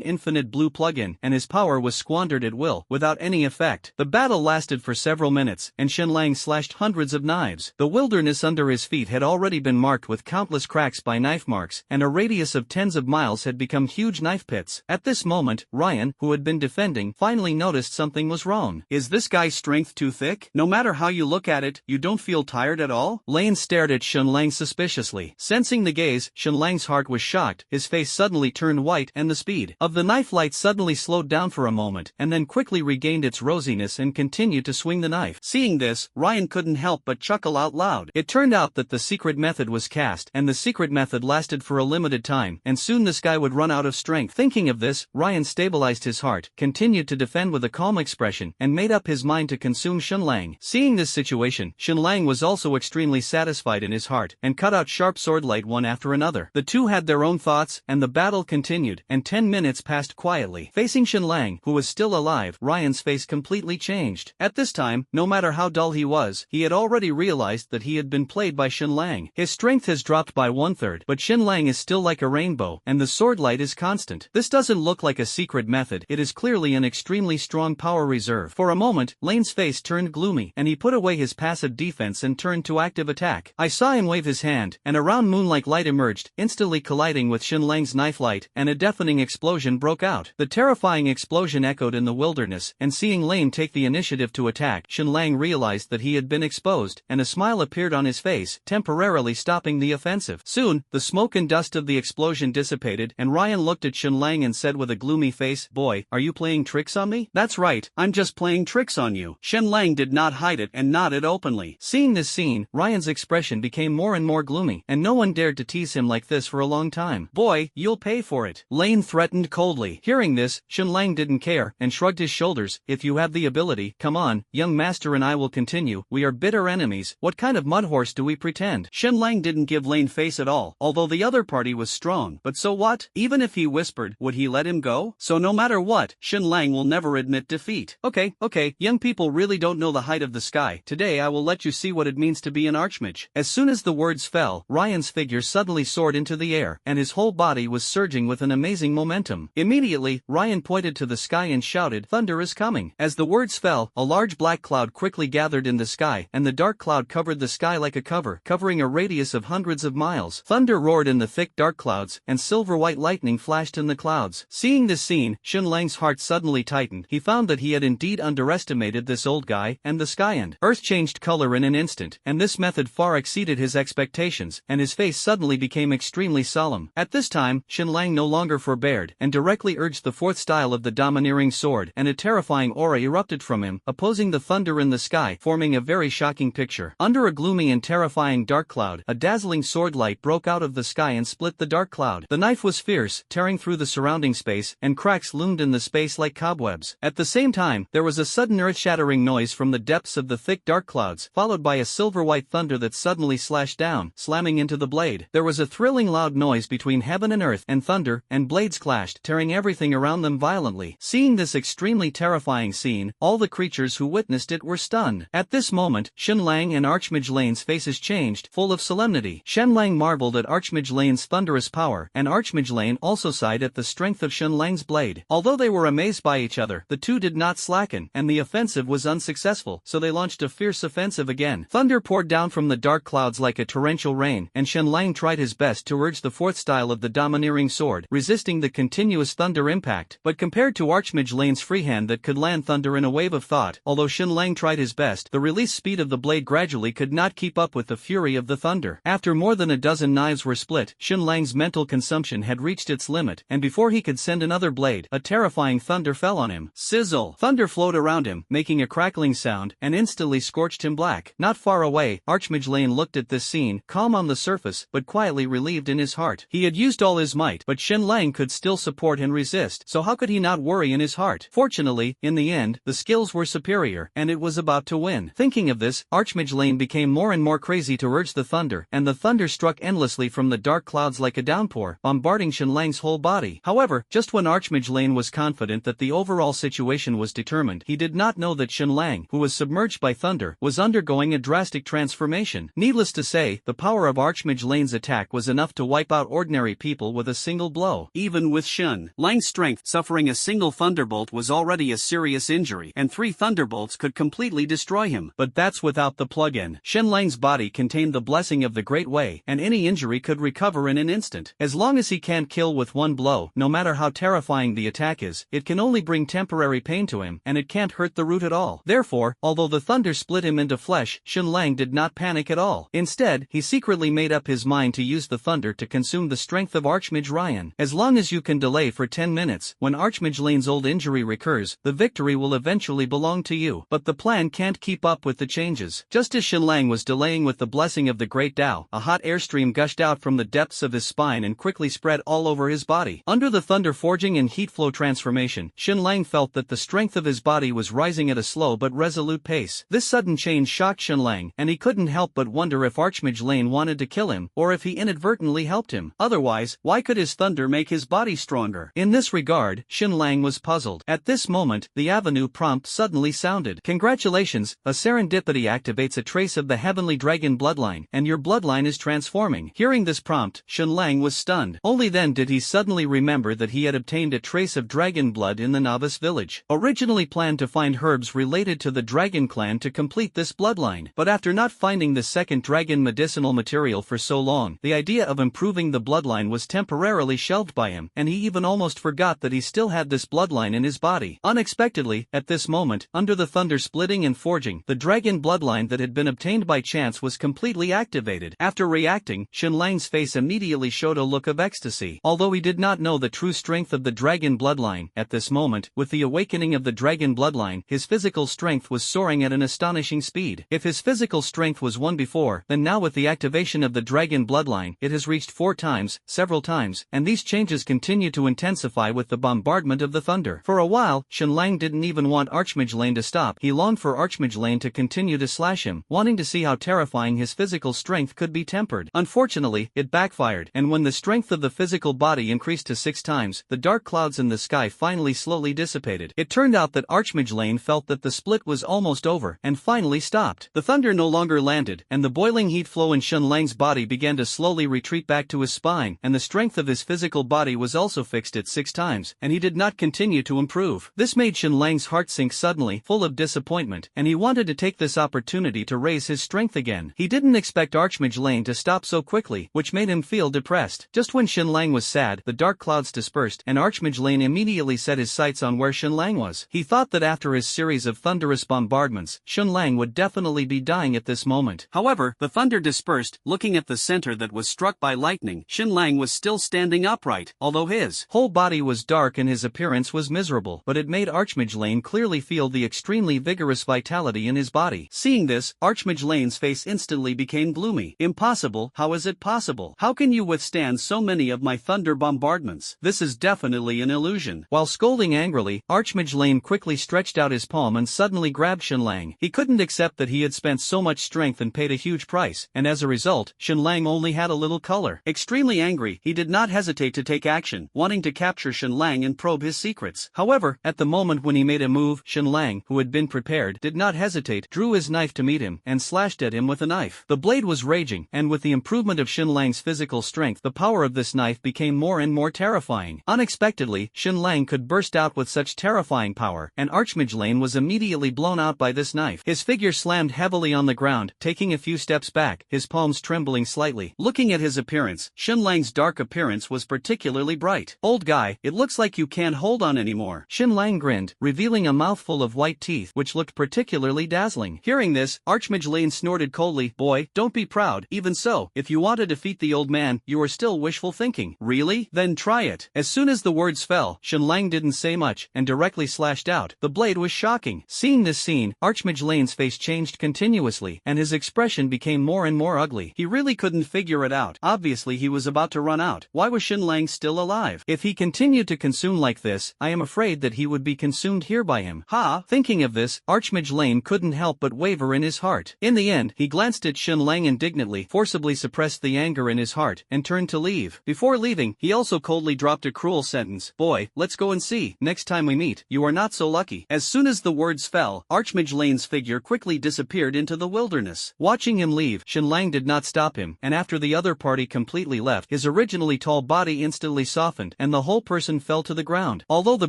infinite blue plug-in, and his power was squandered at will, without any effect. The battle lasted for several minutes, and Xinlang slashed hundreds of knives. The wilderness under his feet had already been marked with countless cracks by knife marks, and a radius of tens of miles had become huge knife pits. At this moment, Ryan, who had been defending, finally noticed something was wrong. Is this guy's strength too thick? No matter how you look at it, you don't feel tired at all? Lane stared at Xinlang suspiciously. Sensing the gaze, Xinlang's heart was shocked, his face suddenly turned white, and the speed of the knife light suddenly slowed down for a moment, and then quickly regained its rosiness and continued to swing the knife. Seeing this, Ryan couldn't help but chuckle out loud. It turned out that the secret method was cast, and the secret method lasted for a limited time, and soon this guy would run out of strength. Thinking of this, Ryan stabilized his heart, continued to defend with a calm expression, and made up his mind to consume Xinlang. Seeing this situation, Xinlang was also extremely satisfied in his heart, and cut out sharp sword light one after another. The two had their own thoughts, and the battle continued, and 10 minutes passed quietly. Facing Xinlang, who was still alive, Ryan's face completely changed. At this time, no matter how dull he was, he had already realized that he had been played by Xinlang. His strength has dropped by 1/3, but Xinlang is still like a rainbow, and the sword light is constant. This doesn't look like a secret method, it is clearly an extremely strong power reserve. For a moment, Lane's face turned gloomy, and he put away his passive defense and turned to active attack. I saw him wave his hand, and a round moon-like light emerged, instantly colliding with Xinlang's knife light, and a deafening explosion broke out. The terrifying explosion echoed in the wilderness, and seeing Lane take the initiative to attack, Xinlang realized that he had been exposed, and a smile appeared on his face, temporarily stopping the offensive. Soon, the smoke and dust of the explosion dissipated, and Ryan looked at Xinlang and said with a gloomy face, "Boy, are you playing tricks on me?" "That's right, I'm just playing tricks on you." Xinlang did not hide it and nodded openly. Seeing this scene, Ryan's expression became more and more gloomy, and no one dared to tease him like this for a long time. "Boy, you'll pay for it," Lane threatened coldly. Hearing this, Xinlang didn't care, and shrugged his shoulders. "If you have the ability, come on, young master and I will continue. We are bitter enemies. What kind of mudhorse do we pretend?" Xinlang didn't give Lane face at all, although the other party was strong. But so what? Even if he whispered, would he let him go? So no matter what, Xinlang will never admit defeat. Okay, young people really don't know the height of the sky. Today I will let you see what it means to be an archmage. As soon as the words fell, Ryan's figure suddenly soared into the air, and his whole body was surging with an amazing momentum. Immediately, Ryan pointed to the sky and shouted, "Thunder is coming." As the words fell, a large black cloud quickly gathered in the sky, and the dark cloud covered the sky like a cover, covering a radius of hundreds of miles. Thunder roared in the thick dark clouds, and silver-white lightning flashed in the clouds. Seeing this scene, Xinlang's heart suddenly tightened. He found that he had indeed underestimated this old guy, and the sky and earth changed color in an instant, and this method far exceeded his expectations, and his face suddenly became extremely solemn. At this time, Xinlang no longer forbeared, and directly urged the fourth style of the domineering sword, and a terrifying aura erupted from him, opposing the thunder in the sky, forming a very shocking picture. Under a gloomy and terrifying dark cloud, a dazzling sword light broke out of the sky and split the dark cloud. The knife was fierce, tearing through the surrounding space, and cracks loomed in the space like cobwebs. At the same time, there was a sudden earth-shattering noise from the depths of the thick dark clouds, followed by a silver-white thunder that suddenly slashed down, slamming into the blade. There was a thrilling loud noise between heaven and earth, and thunder and blades clashed, tearing everything around them violently. Seeing this extremely terrifying scene, all the creatures who witnessed it were stunned. At this moment, Xinlang and Archmage Lane's faces changed, full of solemnity. Xinlang marveled at Archmage Lane's thunderous power, and Archmage Lane also sighed at the strength of Xinlang's blade. Although they were amazed by each other, the two did not slacken, and the offensive was unsuccessful, so they launched a fierce offensive again. Thunder poured down from the dark clouds like a torrential rain, and Xinlang tried his best to urge the fourth style of the domineering sword, resisting the continuous thunder impact. But compared to Archmage Lane's freehand that could land thunder in a wave of thought, although Xinlang tried his best, the release speed of the blade gradually could not keep up with the fury of the thunder. After more than a dozen knives were split, Xinlang's mental consumption had reached its limit, and before he could send another blade, a terrifying thunder fell on him. Sizzle! Thunder flowed around him, making a crackling sound, and instantly scorched him black. Not far away, Archmage Lane looked at this scene, calm on the surface, but quietly relieved in his heart. He had used all his might, but Xinlang could still support and resist, so how could he not worry in his heart? Fortunately, in the end, the skills were superior, and it was about to win. Thinking of this, Archmage Lane became more and more crazy to urge the thunder, and the thunder struck endlessly from the dark clouds like a downpour, bombarding Shenlang's whole body. However, just when Archmage Lane was confident that the overall situation was determined, he did not know that Shenlang, who was submerged by thunder, was undergoing a drastic transformation. Needless to say, the power of Archmage Lane's attack was enough to wipe out ordinary people with a single blow. Even with Shenlang's strength, suffering a single thunderbolt was already a serious injury, and 3 thunderbolts could completely destroy him. But that's without the plug-in. Shenlang's body contained the blessing of the Great Way, and any injury could recover in an instant. As long as he can't kill with one blow, no matter how terrifying the attack is, it can only bring temporary pain to him, and it can't hurt the root at all. Therefore, although the thunder split him into flesh, Shenlang did not panic at all. Instead, he secretly made up his mind to use the thunder to consume the strength of Archmage Ryan. As long as you can delay for 10 minutes, when Archmage Lane's old injury recurs, the victory will eventually belong to you. But the plan can't keep up with the changes. Just as Shenlang was delaying with the blessing of the Great Tao, a hot airstream gushed out from the depths of his spine and quickly spread all over his body. Under the thunder forging and heat flow transformation, Shenlang felt that the strength of his body was rising at a slow but resolute pace. This sudden change shocked Shenlang, and he couldn't help but wonder if Archmage Lane wanted to kill him, or if he inadvertently helped him. Otherwise, why could his thunder make his body stronger? In this regard, Shenlang was puzzled. At this moment, the Avenue prompt suddenly sounded. Congratulations, a serendipity activates a trace of the heavenly dragon bloodline, and your bloodline is transforming. Hearing this prompt, Shenlang was stunned. Only then did he suddenly remember that he had obtained a trace of dragon blood in the novice village. Originally planned to find herbs related to the dragon clan to complete this bloodline, but after not finding the second dragon medicinal material for so long, the idea of improving the bloodline was temporarily shelved by him, and he even almost forgot that he still had this bloodline in his body. Unexpectedly, at this moment, under the thunder splitting and forging, the dragon bloodline that had been obtained by chance was completely activated. After reacting, Shenlang's face immediately showed a look of ecstasy. Although he did not know the true strength of the dragon bloodline, at this moment, with the awakening of the dragon bloodline, his physical strength was soaring at an astonishing speed. If his physical strength was 1 before, then now with the activation of the dragon bloodline, it has reached 4 times, several times, and these changes continue to intensify with the bombardment of the thunder. For a while, Shenlang didn't even want Archmage Lane to stop. He longed for Archmage Lane to continue to slash him, wanting to see how terrifying his physical strength could be tempered. Unfortunately, it backfired, and when the strength of the physical body increased to 6 times, the dark clouds in the sky finally slowly dissipated. It turned out that Archmage Lane felt that the split was almost over, and finally stopped. The thunder no longer landed, and the boiling heat flow in Shenlang's body began to slowly retreat back to his spine, and the strength of his physical body was also fixed at 6 times, and he did not continue to improve. This made Shenlang's heart sink suddenly, full of disappointment, and he wanted to take this opportunity to raise his strength again. He didn't expect Archmage Lane to stop so quickly, which made him feel depressed. Just when Shenlang was sad, the dark clouds dispersed, and Archmage Lane immediately set his sights on where Shenlang was. He thought that after his series of thunderous bombardments, Shenlang would definitely be dying at this moment. However, the thunder dispersed. Looking at the center that was struck by lightning, Shenlang was still standing upright, although his whole body was dark and his appearance was miserable, but it made Archmage Lane clearly feel the extremely vigorous vitality in his body. Seeing this, Archmage Lane's face instantly became gloomy. Impossible, how is it possible? How can you withstand so many of my thunder bombardments? This is definitely an illusion. While scolding angrily, Archmage Lane quickly stretched out his palm and suddenly grabbed Shenlang. He couldn't accept that he had spent so much strength and paid a huge price, and as a result, Shenlang only had a little color. Extremely angry, he did not hesitate to take action, wanting to capture Shenlang and probe his secrets. However, at the moment when he made a move, Shenlang, who had been prepared, did not hesitate, drew his knife to meet him, and slashed at him with a knife. The blade was raging, and with the improvement of Shenlang's physical strength, the power of this knife became more and more terrifying. Unexpectedly, Shenlang could burst out with such terrifying power, and Archmage Lane was immediately blown out by this knife. His figure slammed heavily on the ground, taking a few steps back, his palms trembling slightly. Looking at his appearance, Shenlang's dark appearance was particularly bright. "Old guy, it looks like you can't hold on anymore." Shenlang grinned, revealing a mouthful of white teeth which looked particularly dazzling. Hearing this, Archmage Lane snorted coldly, "Boy, don't be proud. Even so, if you want to defeat the old man, you are still wishful thinking." "Really? Then try it." As soon as the words fell, Shenlang didn't say much, and directly slashed out. The blade was shocking. Seeing this scene, Archmage Lane's face changed continuously, and his expression became more and more ugly. He really couldn't figure it out. Obviously he was about to run out. Why was Shenlang still alive? If he continued to consume like this, I am afraid that he would be consumed here by him. Ha! Thinking of this, Archmage Lane couldn't help but waver in his heart. In the end, he glanced at Lang indignantly forcibly suppressed the anger in his heart and turned to leave. Before leaving, he also coldly dropped a cruel sentence. Boy, let's go and see. Next time we meet, you are not so lucky. As soon as the words fell, Archmage Lane's figure quickly disappeared into the wilderness. Watching him leave, Lang did not stop him, and after the other party completely left, his originally tall body instantly softened and the whole person fell to the ground. Although the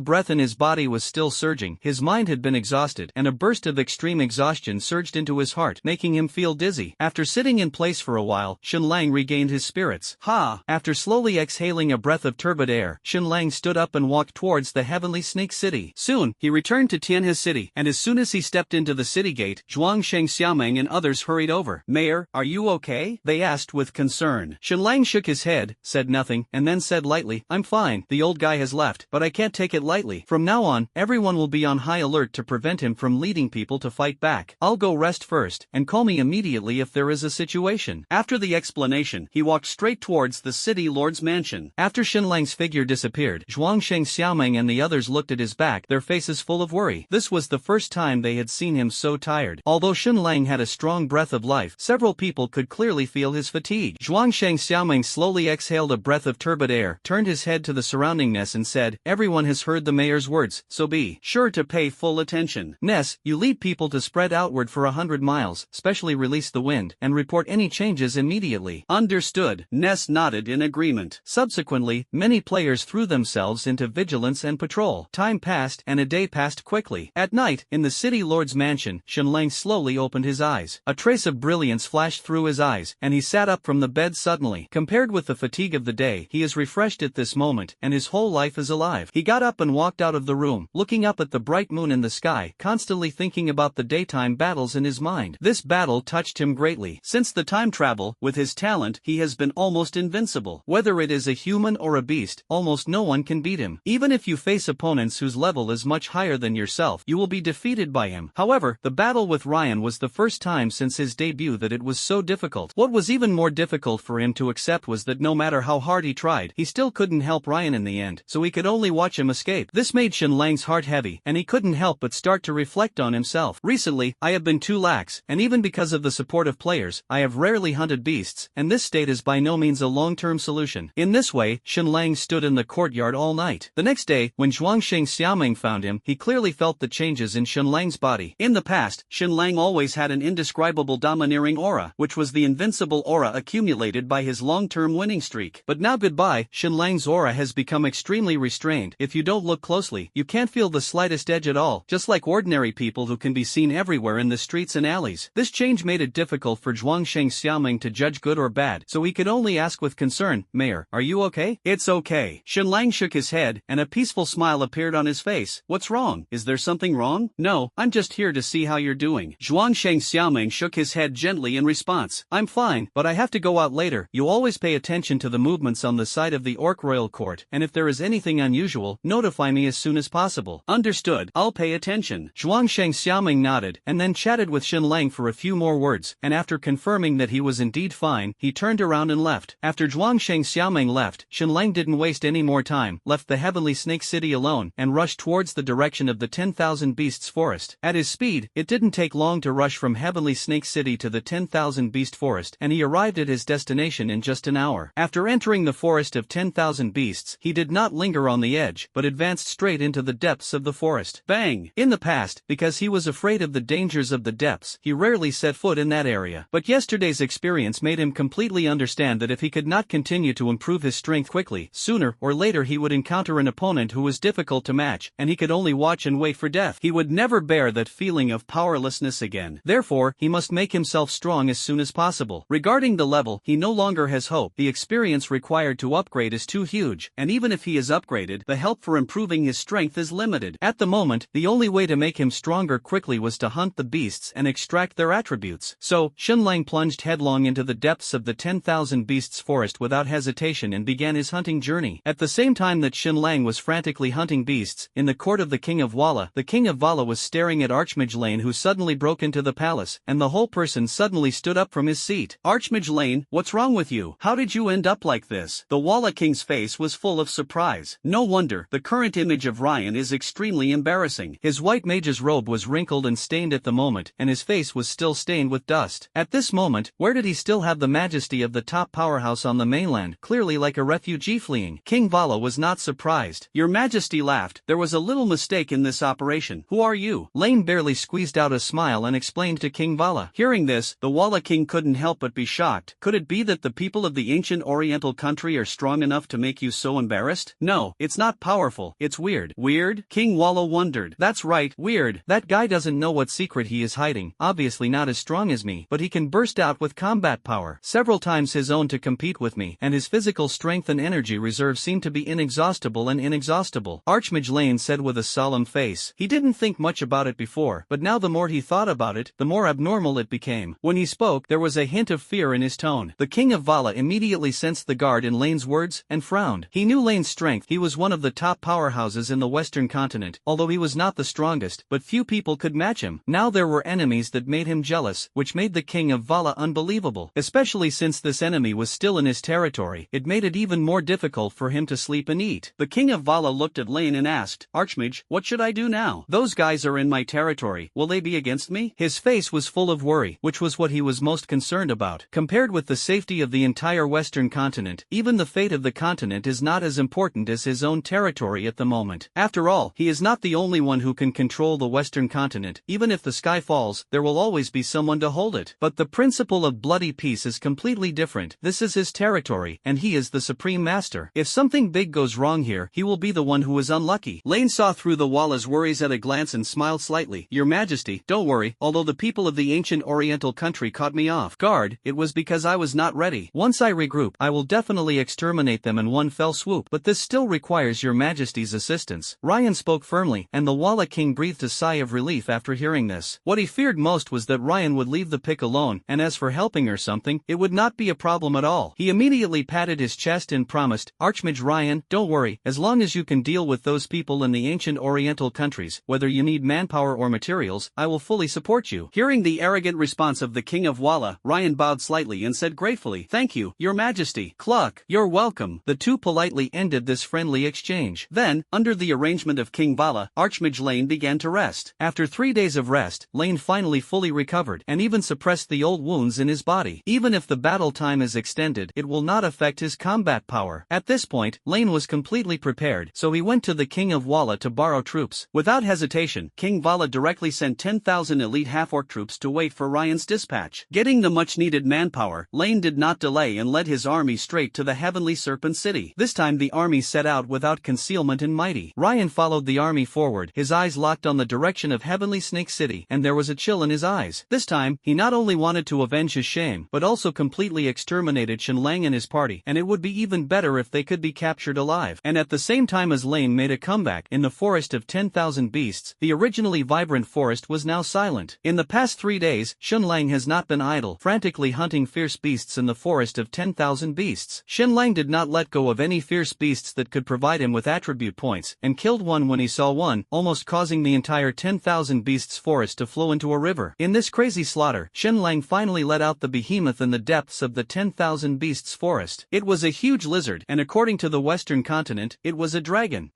breath in his body was still surging, his mind had been exhausted, and a burst of extreme exhaustion surged into his heart, making him feel dizzy. After sitting in place for a while, Lang regained his spirits. Ha! After slowly exhaling a breath of turbid air, Lang stood up and walked towards the heavenly snake city. Soon, he returned to Tianhe City, and as soon as he stepped into the city gate, Zhuangsheng Xiaoming and others hurried over. Mayor, are you okay? They asked with concern. Lang shook his head, said nothing, and then said lightly, I'm fine, the old guy has left, but I can't take it lightly. From now on, everyone will be on high alert to prevent him from leading people to fight back. I'll go rest first, and call me immediately if there is a situation. After the explanation, he walked straight towards the city lord's mansion. After Lang's figure disappeared, Zhuangsheng Xiaoming and the others looked at his back, their faces full of worry. This was the first time they had seen him so tired. Although Lang had a strong breath of life, several people could clearly feel his fatigue. Zhuangsheng Xiaoming slowly exhaled a breath of turbid air, turned his head to the surroundingness and said, everyone has heard the mayor's words, so be sure to pay full attention. Ness, you lead people to spread outward for 100 miles, specially release the wind, and report any changes immediately. Understood. Ness nodded in agreement. Subsequently, many players threw themselves into vigilance and patrol. Time passed and a day passed quickly. At night, in the city lord's mansion, Lang slowly opened his eyes. A trace of brilliance flashed through his eyes, and he sat up from the bed suddenly. Compared with the fatigue of the day, he is refreshed at this moment, and his whole life is alive. He got up and walked out of the room, looking up at the bright moon in the sky, constantly thinking about the daytime battles in his mind. This battle touched him greatly. Since the time travel, with his talent, he has been almost invincible. Whether it is a human or a beast, almost no one can beat him. Even if you face opponents whose level is much higher than yourself, you will be defeated by him. However, the battle with Ryan was the first time since his debut that it was so difficult. What was even more difficult for him to accept was that no matter how hard he tried, he still couldn't help Ryan in the end, so he could only watch him escape. This made Lang's heart heavy, and he couldn't help but start to reflect on himself. Recently, I have been too lax, and even because of the support of players, I have rarely hunted beasts, and this state is by no means a long-term solution. In this way, Lang stood in the courtyard all night. The next day, when Zhuangsheng Xiaoming found him, he clearly felt the changes in Lang's body. In the past, Lang always had an indescribable domineering aura, which was the invincible aura accumulated by his long-term winning streak. But now goodbye, Lang's aura has become extremely restrained. If you don't look closely, you can't feel the slightest edge at all, just like ordinary people who can be seen everywhere in the streets and alleys. This change made it difficult for Zhuangsheng Xiaoming to judge good or bad, so he could only ask with concern, Mayor, are you okay? It's okay. Lang shook his head, and a peaceful smile appeared on his face. What's wrong? Is there something wrong? No, I'm just here to see how you're doing. Zhuangsheng Xiaoming shook his head gently in response. I'm fine, but I have to go out later. You always pay attention to the movements on the side of the Orc Royal Court, and if there is anything unusual, notify me as soon as possible. Understood, I'll pay attention. Zhuangsheng Xiaoming nodded, and then chatted with Lang for a few more words, and after confirming that he was indeed fine, he turned around and left. After Zhuangsheng Xiaoming left, Lang didn't waste any more time, left the heavenly snake city alone, and rushed towards the direction of the 10,000 Beasts Forest. At his speed, it didn't take long to rush from heavenly snake city to the 10,000 Beast Forest, and he arrived at his destination in just an hour. After entering the forest of 10,000 beasts, he did not linger on the edge, but advanced straight into the depths of the forest. Bang! In the past, because he was afraid of the dangers of the depths, he rarely set foot in that area. But yesterday's experience made him completely understand that if he could not continue to improve his strength quickly, sooner or later he would encounter an opponent who was difficult to match, and he could only watch and wait for death. He would never bear that feeling of powerlessness again. Therefore, he must make himself strong as soon as possible. Regarding the level, he no longer has hope. The experience required to upgrade is too huge, and even if he is upgraded, the help for improving his strength is limited. At the moment, the only way to make him stronger quickly was to hunt the beasts and extract their attributes. So, Lang plunged headlong into the depths of the 10,000 Beasts Forest without hesitation and began his hunting journey. At the same time that Lang was frantically hunting beasts, in the court of the King of Walla, the King of Vala was staring at Archmage Lane, who suddenly broke into the palace, and the whole person suddenly stood up from his seat. Archmage Lane, what's wrong with you? How did you end up like this? The Walla King's face was full of surprise. No wonder, the current image of Ryan is extremely embarrassing. His white mage's robe was wrinkled and stained at the moment, and his face was still stained with dust. At this moment, where did he still have the majesty of the top powerhouse on the mainland, clearly like a refugee fleeing? King Vala was not surprised. Your Majesty laughed. There was a little mistake in this operation. Who are you? Lane barely squeezed out a smile and explained to King Vala. Hearing this, the Wala king couldn't help but be shocked. Could it be that the people of the ancient oriental country are strong enough to make you so embarrassed? No, it's not powerful, it's weird. Weird? King Wala wondered. That's right, weird. That guy doesn't know what secret he is hiding. Obviously not as strong as me, but he can burst out with combat power, several times his own to compete with me, and his physical strength and energy reserve seem to be inexhaustible and inexhaustible. Archmage Lane said with a solemn face. He didn't think much about it before, but now the more he thought about it, the more abnormal it became. When he spoke, there was a hint of fear in his tone. The King of Vala immediately sensed the guard in Lane's words, and frowned. He knew Lane's strength. He was one of the top powerhouses in the Western continent, although he was not the strongest, but few people could match him. Now there were enemies that made him jealous, which made the King of Vala unbelievable. Especially since this enemy was still in his territory, it made it even more difficult for him to sleep and eat. The King of Vala looked at Lane and asked, Archmage, what should I do now? Those guys are in my territory, will they be against me? His face was full of worry, which was what he was most concerned about. Compared with the safety of the entire Western continent, even the fate of the continent is not as important as his own territory at the moment. After all, he is not the only one who can control the Western continent. Even if the sky falls, there will always be someone to hold it. But the principle of bloody peace is completely different. This is his territory, and he is the supreme master. If something big goes wrong here, he will be the one who is unlucky. Lane saw through the Walla's worries at a glance and smiled slightly. Your Majesty, don't worry, although the people of the ancient oriental country caught me off guard, it was because I was not ready. Once I regroup, I will definitely exterminate them in one fell swoop, but this still requires your Majesty's assistance. Ryan spoke firmly, and the Wala king breathed a sigh of relief after hearing this. What he feared most was that Ryan would leave the pick alone, and as for helping or something, it would not be a problem at all. He immediately patted his chest and promised, Archmage Ryan, don't worry, as long as you can deal with those people in the ancient oriental countries, whether you need manpower or materials, I will fully support you. Hearing the arrogant response of the King of Wala, Ryan bowed slightly and said gratefully, Thank you, your Majesty. Cluck, you're welcome. The two politely ended this friendly exchange. Then, under the arrangement of King Vala, Archmage Lane began to rest. After 3 days of rest, Lane finally fully recovered, and even suppressed the old wounds in his body. Even if the battle time is extended, it will not affect his combat power. At this point, Lane was completely prepared, so he went to the King of Wala to borrow troops. Without hesitation, King Vala directly sent 10,000 elite half-orc troops to wait for Ryan's dispatch. Getting the much-needed manpower, Lane did not delay and led his army straight to the Heavenly Serpent City. This time the army set out without concealment and mighty. Ryan followed the army forward, his eyes locked on the direction of Heavenly Snake City, and there was a chill in his eyes. This time, he not only wanted to avenge his shame, but also completely exterminated Shenlang and his party, and it would be even better if they could be captured alive. And at the same time as Lane made a comeback, in the forest of 10,000 beasts, the originally vibrant forest was now silent. In the past 3 days, Shenlang has not been idle, frantically hunting fierce beasts in the forest of 10,000 beasts. Shenlang did not let go of any fierce beasts that could provide him with attribute points, and killed one when he saw one, almost causing the entire 10,000 beasts forest to flow into a river. In this crazy slaughter, Shenlang finally let out the behemoth in the depths of the 10,000 beasts forest. It was a huge lizard, and according to the Western continent, it was a dragon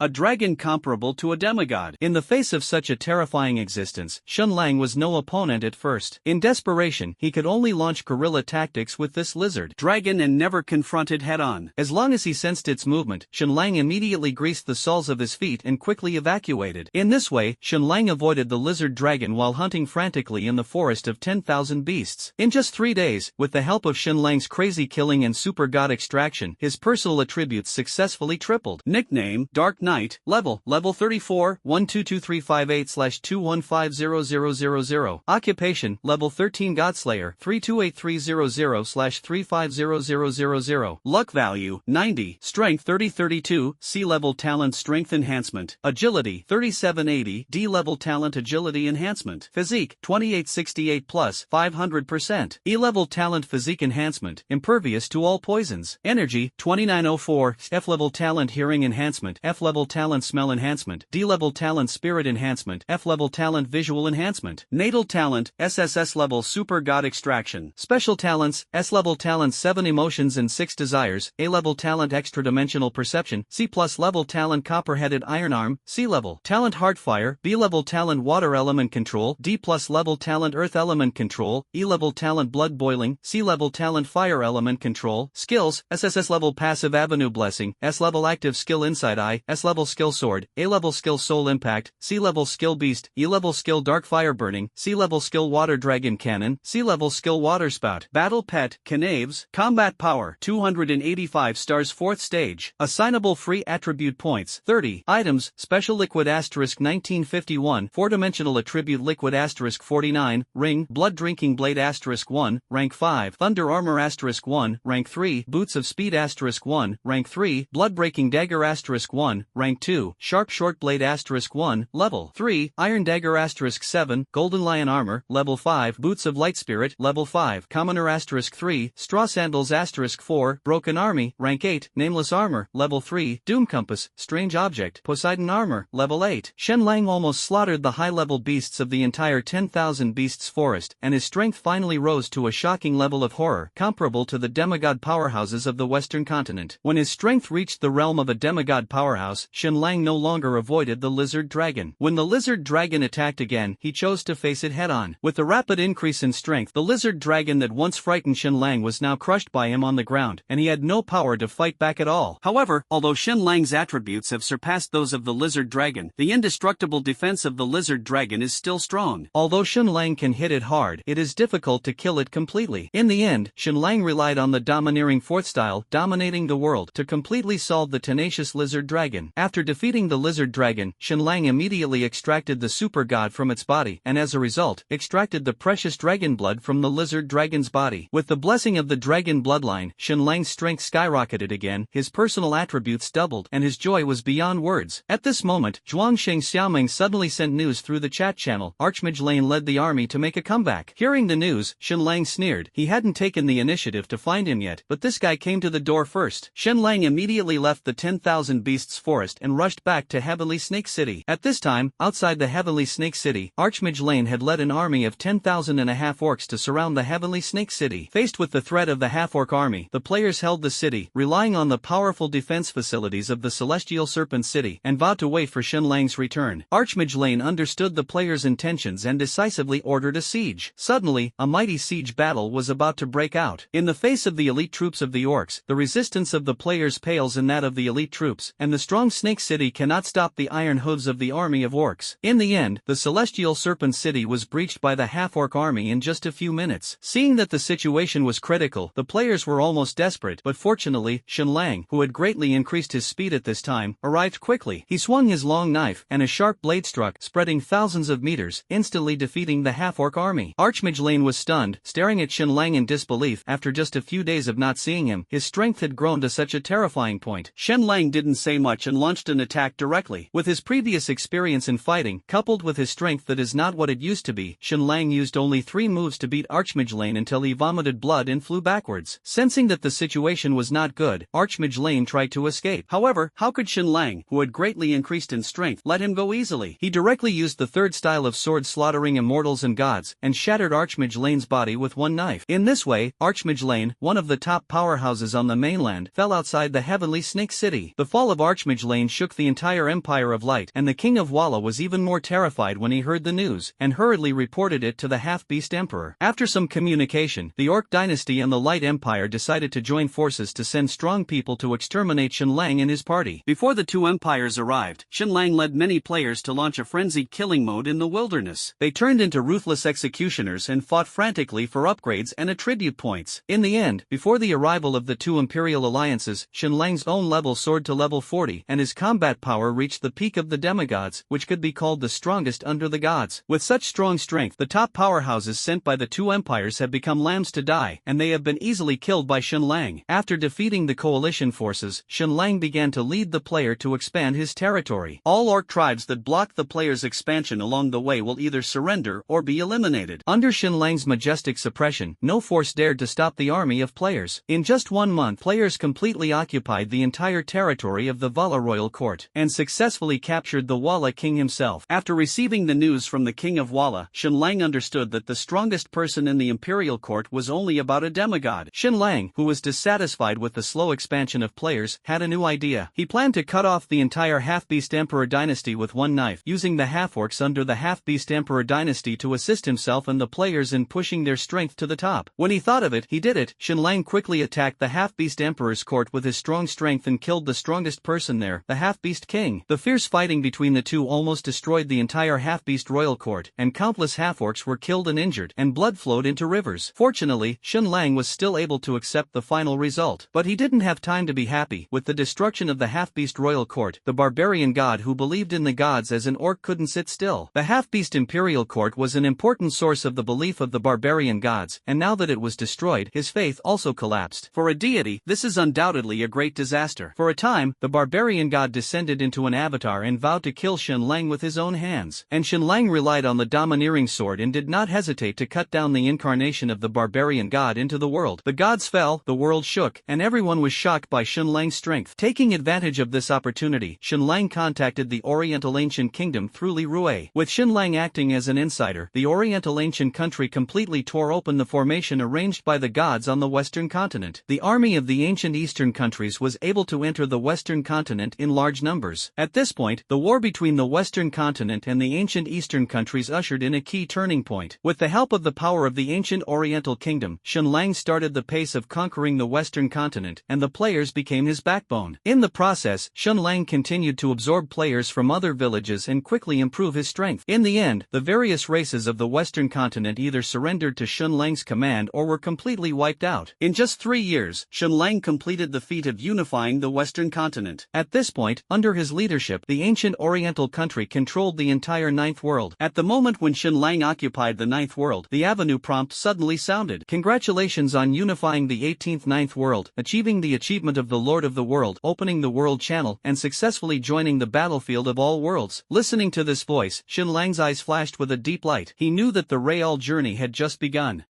comparable to a demigod. In the face of such a terrifying existence, Shenlang was no opponent at first. In desperation, he could only launch guerrilla tactics with this lizard dragon and never confronted head-on. As long as he sensed its movement, Shenlang immediately greased the soles of his feet and quickly evacuated. In this way, Shenlang avoided the lizard dragon while hunting frantically in the forest of 10,000 beasts. In just 3 days, with the help of Shenlang's crazy killing and super god extraction, his personal attributes successfully tripled. Nickname, Dark Knight. Level 34, 122358/21500000. Occupation, Level 13 Godslayer, 328300/350000. Luck value, 90. Strength 3032, C-level talent strength enhancement. Agility, 3780, D-level talent agility enhancement. Physique, 2868 plus, 500%. E-level talent physique enhancement, impervious to all poisons. Energy, 2904, F-level talent hearing enhancement, F-level talent smell enhancement, D-level talent spirit enhancement, F-level talent visual enhancement. Natal talent, SSS-level super god extraction. Special talents, S-level talent 7 emotions and 6 desires, A-level talent extra-dimensional perception, C+ level talent copper-headed iron arm, C-level talent heartfire, B-level talent water element control, D+ level talent earth element control, E-level talent blood boiling, C-level talent fire element control, skills, SSS-level passive avenue blessing, S-level active skill insight eye, S-level skill sword, A-level skill soul impact, C-level skill beast, E-level skill dark fire burning, C-level skill water dragon cannon, C-level skill water spout, battle pet, Knaves, combat power, 285 stars 4th stage, assignable free attribute points, 30, items, special liquid asterisk 1951, 4-dimensional attribute liquid asterisk 49, ring, blood drinking blade asterisk 1, rank 5, thunder armor asterisk 1, rank 3, boots of speed asterisk 1, rank 3, blood breaking dagger asterisk 1, rank 2, sharp short blade asterisk 1, level 3, iron dagger asterisk 7, golden lion armor, level 5, boots of light spirit, level 5, commoner asterisk 3, straw sandals asterisk 4, broken army, rank 8, nameless armor, level 3, doom compass, strange object, Poseidon armor, level 8. Shen Lang almost slaughtered the high-level beasts of the entire 10,000 beasts forest, and his strength finally rose to a shocking level of horror, comparable to the demigod powerhouses of the western continent. When his strength reached the realm of a demigod powerhouse, Shen Lang no longer avoided the lizard dragon. When the lizard dragon attacked again, he chose to face it head-on. With the rapid increase in strength, the lizard dragon that once frightened Shen Lang was now crushed by him on the ground, and he had no power to fight back at all. However, although Shen Lang's attributes have surpassed those of the lizard dragon, the indestructible defense of the lizard dragon is still strong. Although Shen Lang can hit it hard, it is difficult to kill it completely. In the end, Shen Lang relied on the domineering 4th style, dominating the world, to completely solve the tenacious lizard dragon. After defeating the lizard dragon, Shen Lang immediately extracted the super god from its body, and as a result, extracted the precious dragon blood from the lizard dragon's body. With the blessing of the dragon bloodline, Shen Lang's strength skyrocketed again, his personal attributes doubled, and his joy was beyond words. At this moment, Zhuangsheng Xiaoming suddenly sent news through the chat channel. Archmage Lane led the army to make a comeback. Hearing the news, Shen Lang sneered. He hadn't taken the initiative to find him yet, but this guy came to the door first. Shen Lang immediately left the 10,000 beasts forest and rushed back to Heavenly Snake City. At this time, outside the Heavenly Snake City, Archmage Lane had led an army of 10,000 half-orcs to surround the Heavenly Snake City. Faced with the threat of the half-orc army, the players held the city, relying on the powerful defense facilities of the Celestial Serpent City, and vowed to wait for Shen Lang's return. Archmage Lane understood the players' intentions and decisively ordered a siege. Suddenly, a mighty siege battle was about to break out. In the face of the elite troops of the orcs, the resistance of the players pales in that of the elite troops, and the strong Snake City cannot stop the iron hooves of the army of orcs. In the end, the Celestial Serpent City was breached by the half-orc army in just a few minutes. Seeing that the situation was critical, the players were almost desperate, but fortunately, Shen Lang, who had greatly increased his speed at this time, arrived quickly. He swung his long knife, and a sharp blade struck, spreading thousands of meters, instantly defeating the half-orc army. Archmage Lane was stunned, staring at Shen Lang in disbelief. After just a few days of not seeing him, his strength had grown to such a terrifying point. Shen Lang didn't say much and launched an attack directly. With his previous experience in fighting, coupled with his strength that is not what it used to be, Shen Lang used only 3 moves to beat Archmage Lane until he vomited blood and flew backwards. Sensing that the situation was not good, Archmage Lane tried to escape. However, how could Shen Lang, who had greatly increased in strength, let him go easily? He directly used the 3rd style of sword slaughtering immortals and gods, and shattered Archmage Lane's body with one knife. In this way, Archmage Lane, one of the top powerhouses on the mainland, fell outside the Heavenly Snake City. The fall of Archmage Lane shook the entire Empire of Light, and the King of Walla was even more terrified when he heard the news, and hurriedly reported it to the Half-Beast Emperor. After some communication, the Orc Dynasty and the Light Empire decided to join forces to send strong people to exterminate Shen Lang and his party. Before the two empires arrived, Shen Lang led many players to launch a frenzied killing mode in the wilderness. They turned into ruthless executioners and fought frantically for upgrades and attribute points. In the end, before the arrival of the two imperial alliances, Shen Lang's own level soared to level 40, and his combat power reached the peak of the demigods, which could be called the strongest under the gods. With such strong strength, the top powerhouses sent by the two empires have become lambs to die, and they have been easily killed by Shen Lang. After defeating the coalition forces, Shen Lang began to lead the player to expand his territory. All orc tribes that block the player's expansion along the way will either surrender or be eliminated. Under Shen Lang's majestic suppression, no force dared to stop the army of players. In just 1 month, players completely occupied the entire territory of the Walla royal court, and successfully captured the Walla king himself. After receiving the news from the king of Walla, Shen Lang understood that the strongest person in the imperial court was only about a demigod. Shen Lang, who was dissatisfied with the slow expansion of players, had a new idea. He planned to cut off the entire Half-Beast Emperor dynasty with one knife, using the half-orcs under the Half-Beast Emperor dynasty to assist himself and the players players in pushing their strength to the top. When he thought of it, he did it. Xinlang quickly attacked the half-beast emperor's court with his strong strength and killed the strongest person there, the half-beast king. The fierce fighting between the two almost destroyed the entire half-beast royal court, and countless half-orcs were killed and injured, and blood flowed into rivers. Fortunately, Xinlang was still able to accept the final result. But he didn't have time to be happy. With the destruction of the half-beast royal court, the barbarian god who believed in the gods as an orc couldn't sit still. The half-beast imperial court was an important source of the belief of the barbarian gods, and now that it was destroyed, his faith also collapsed. For a deity, this is undoubtedly a great disaster. For a time, the barbarian god descended into an avatar and vowed to kill Xinlang with his own hands. And Xinlang relied on the domineering sword and did not hesitate to cut down the incarnation of the barbarian god into the world. The gods fell, the world shook, and everyone was shocked by Xinlang's strength. Taking advantage of this opportunity, Xinlang contacted the Oriental Ancient Kingdom through Li Rui. With Xinlang acting as an insider, the Oriental Ancient Country completely tore open the formation arranged by the gods on the Western continent. The army of the ancient Eastern countries was able to enter the Western continent in large numbers. At this point, the war between the Western continent and the ancient Eastern countries ushered in a key turning point. With the help of the power of the ancient Oriental Kingdom, Xinlang started the pace of conquering the Western continent, and the players became his backbone. In the process, Xinlang continued to absorb players from other villages and quickly improve his strength. In the end, the various races of the Western continent either surrendered to Xinlang's command or were completely wiped out. In just 3 years, Xinlang completed the feat of unifying the Western continent. At this point, under his leadership, the ancient Oriental country controlled the entire Ninth World. At the moment when Xinlang occupied the Ninth World, the Avenue prompt suddenly sounded. Congratulations on unifying the 18th Ninth World, achieving the achievement of the Lord of the World, opening the World Channel, and successfully joining the battlefield of all worlds. Listening to this voice, Xinlang's eyes flashed with a deep light. He knew that the Real journey had just begun.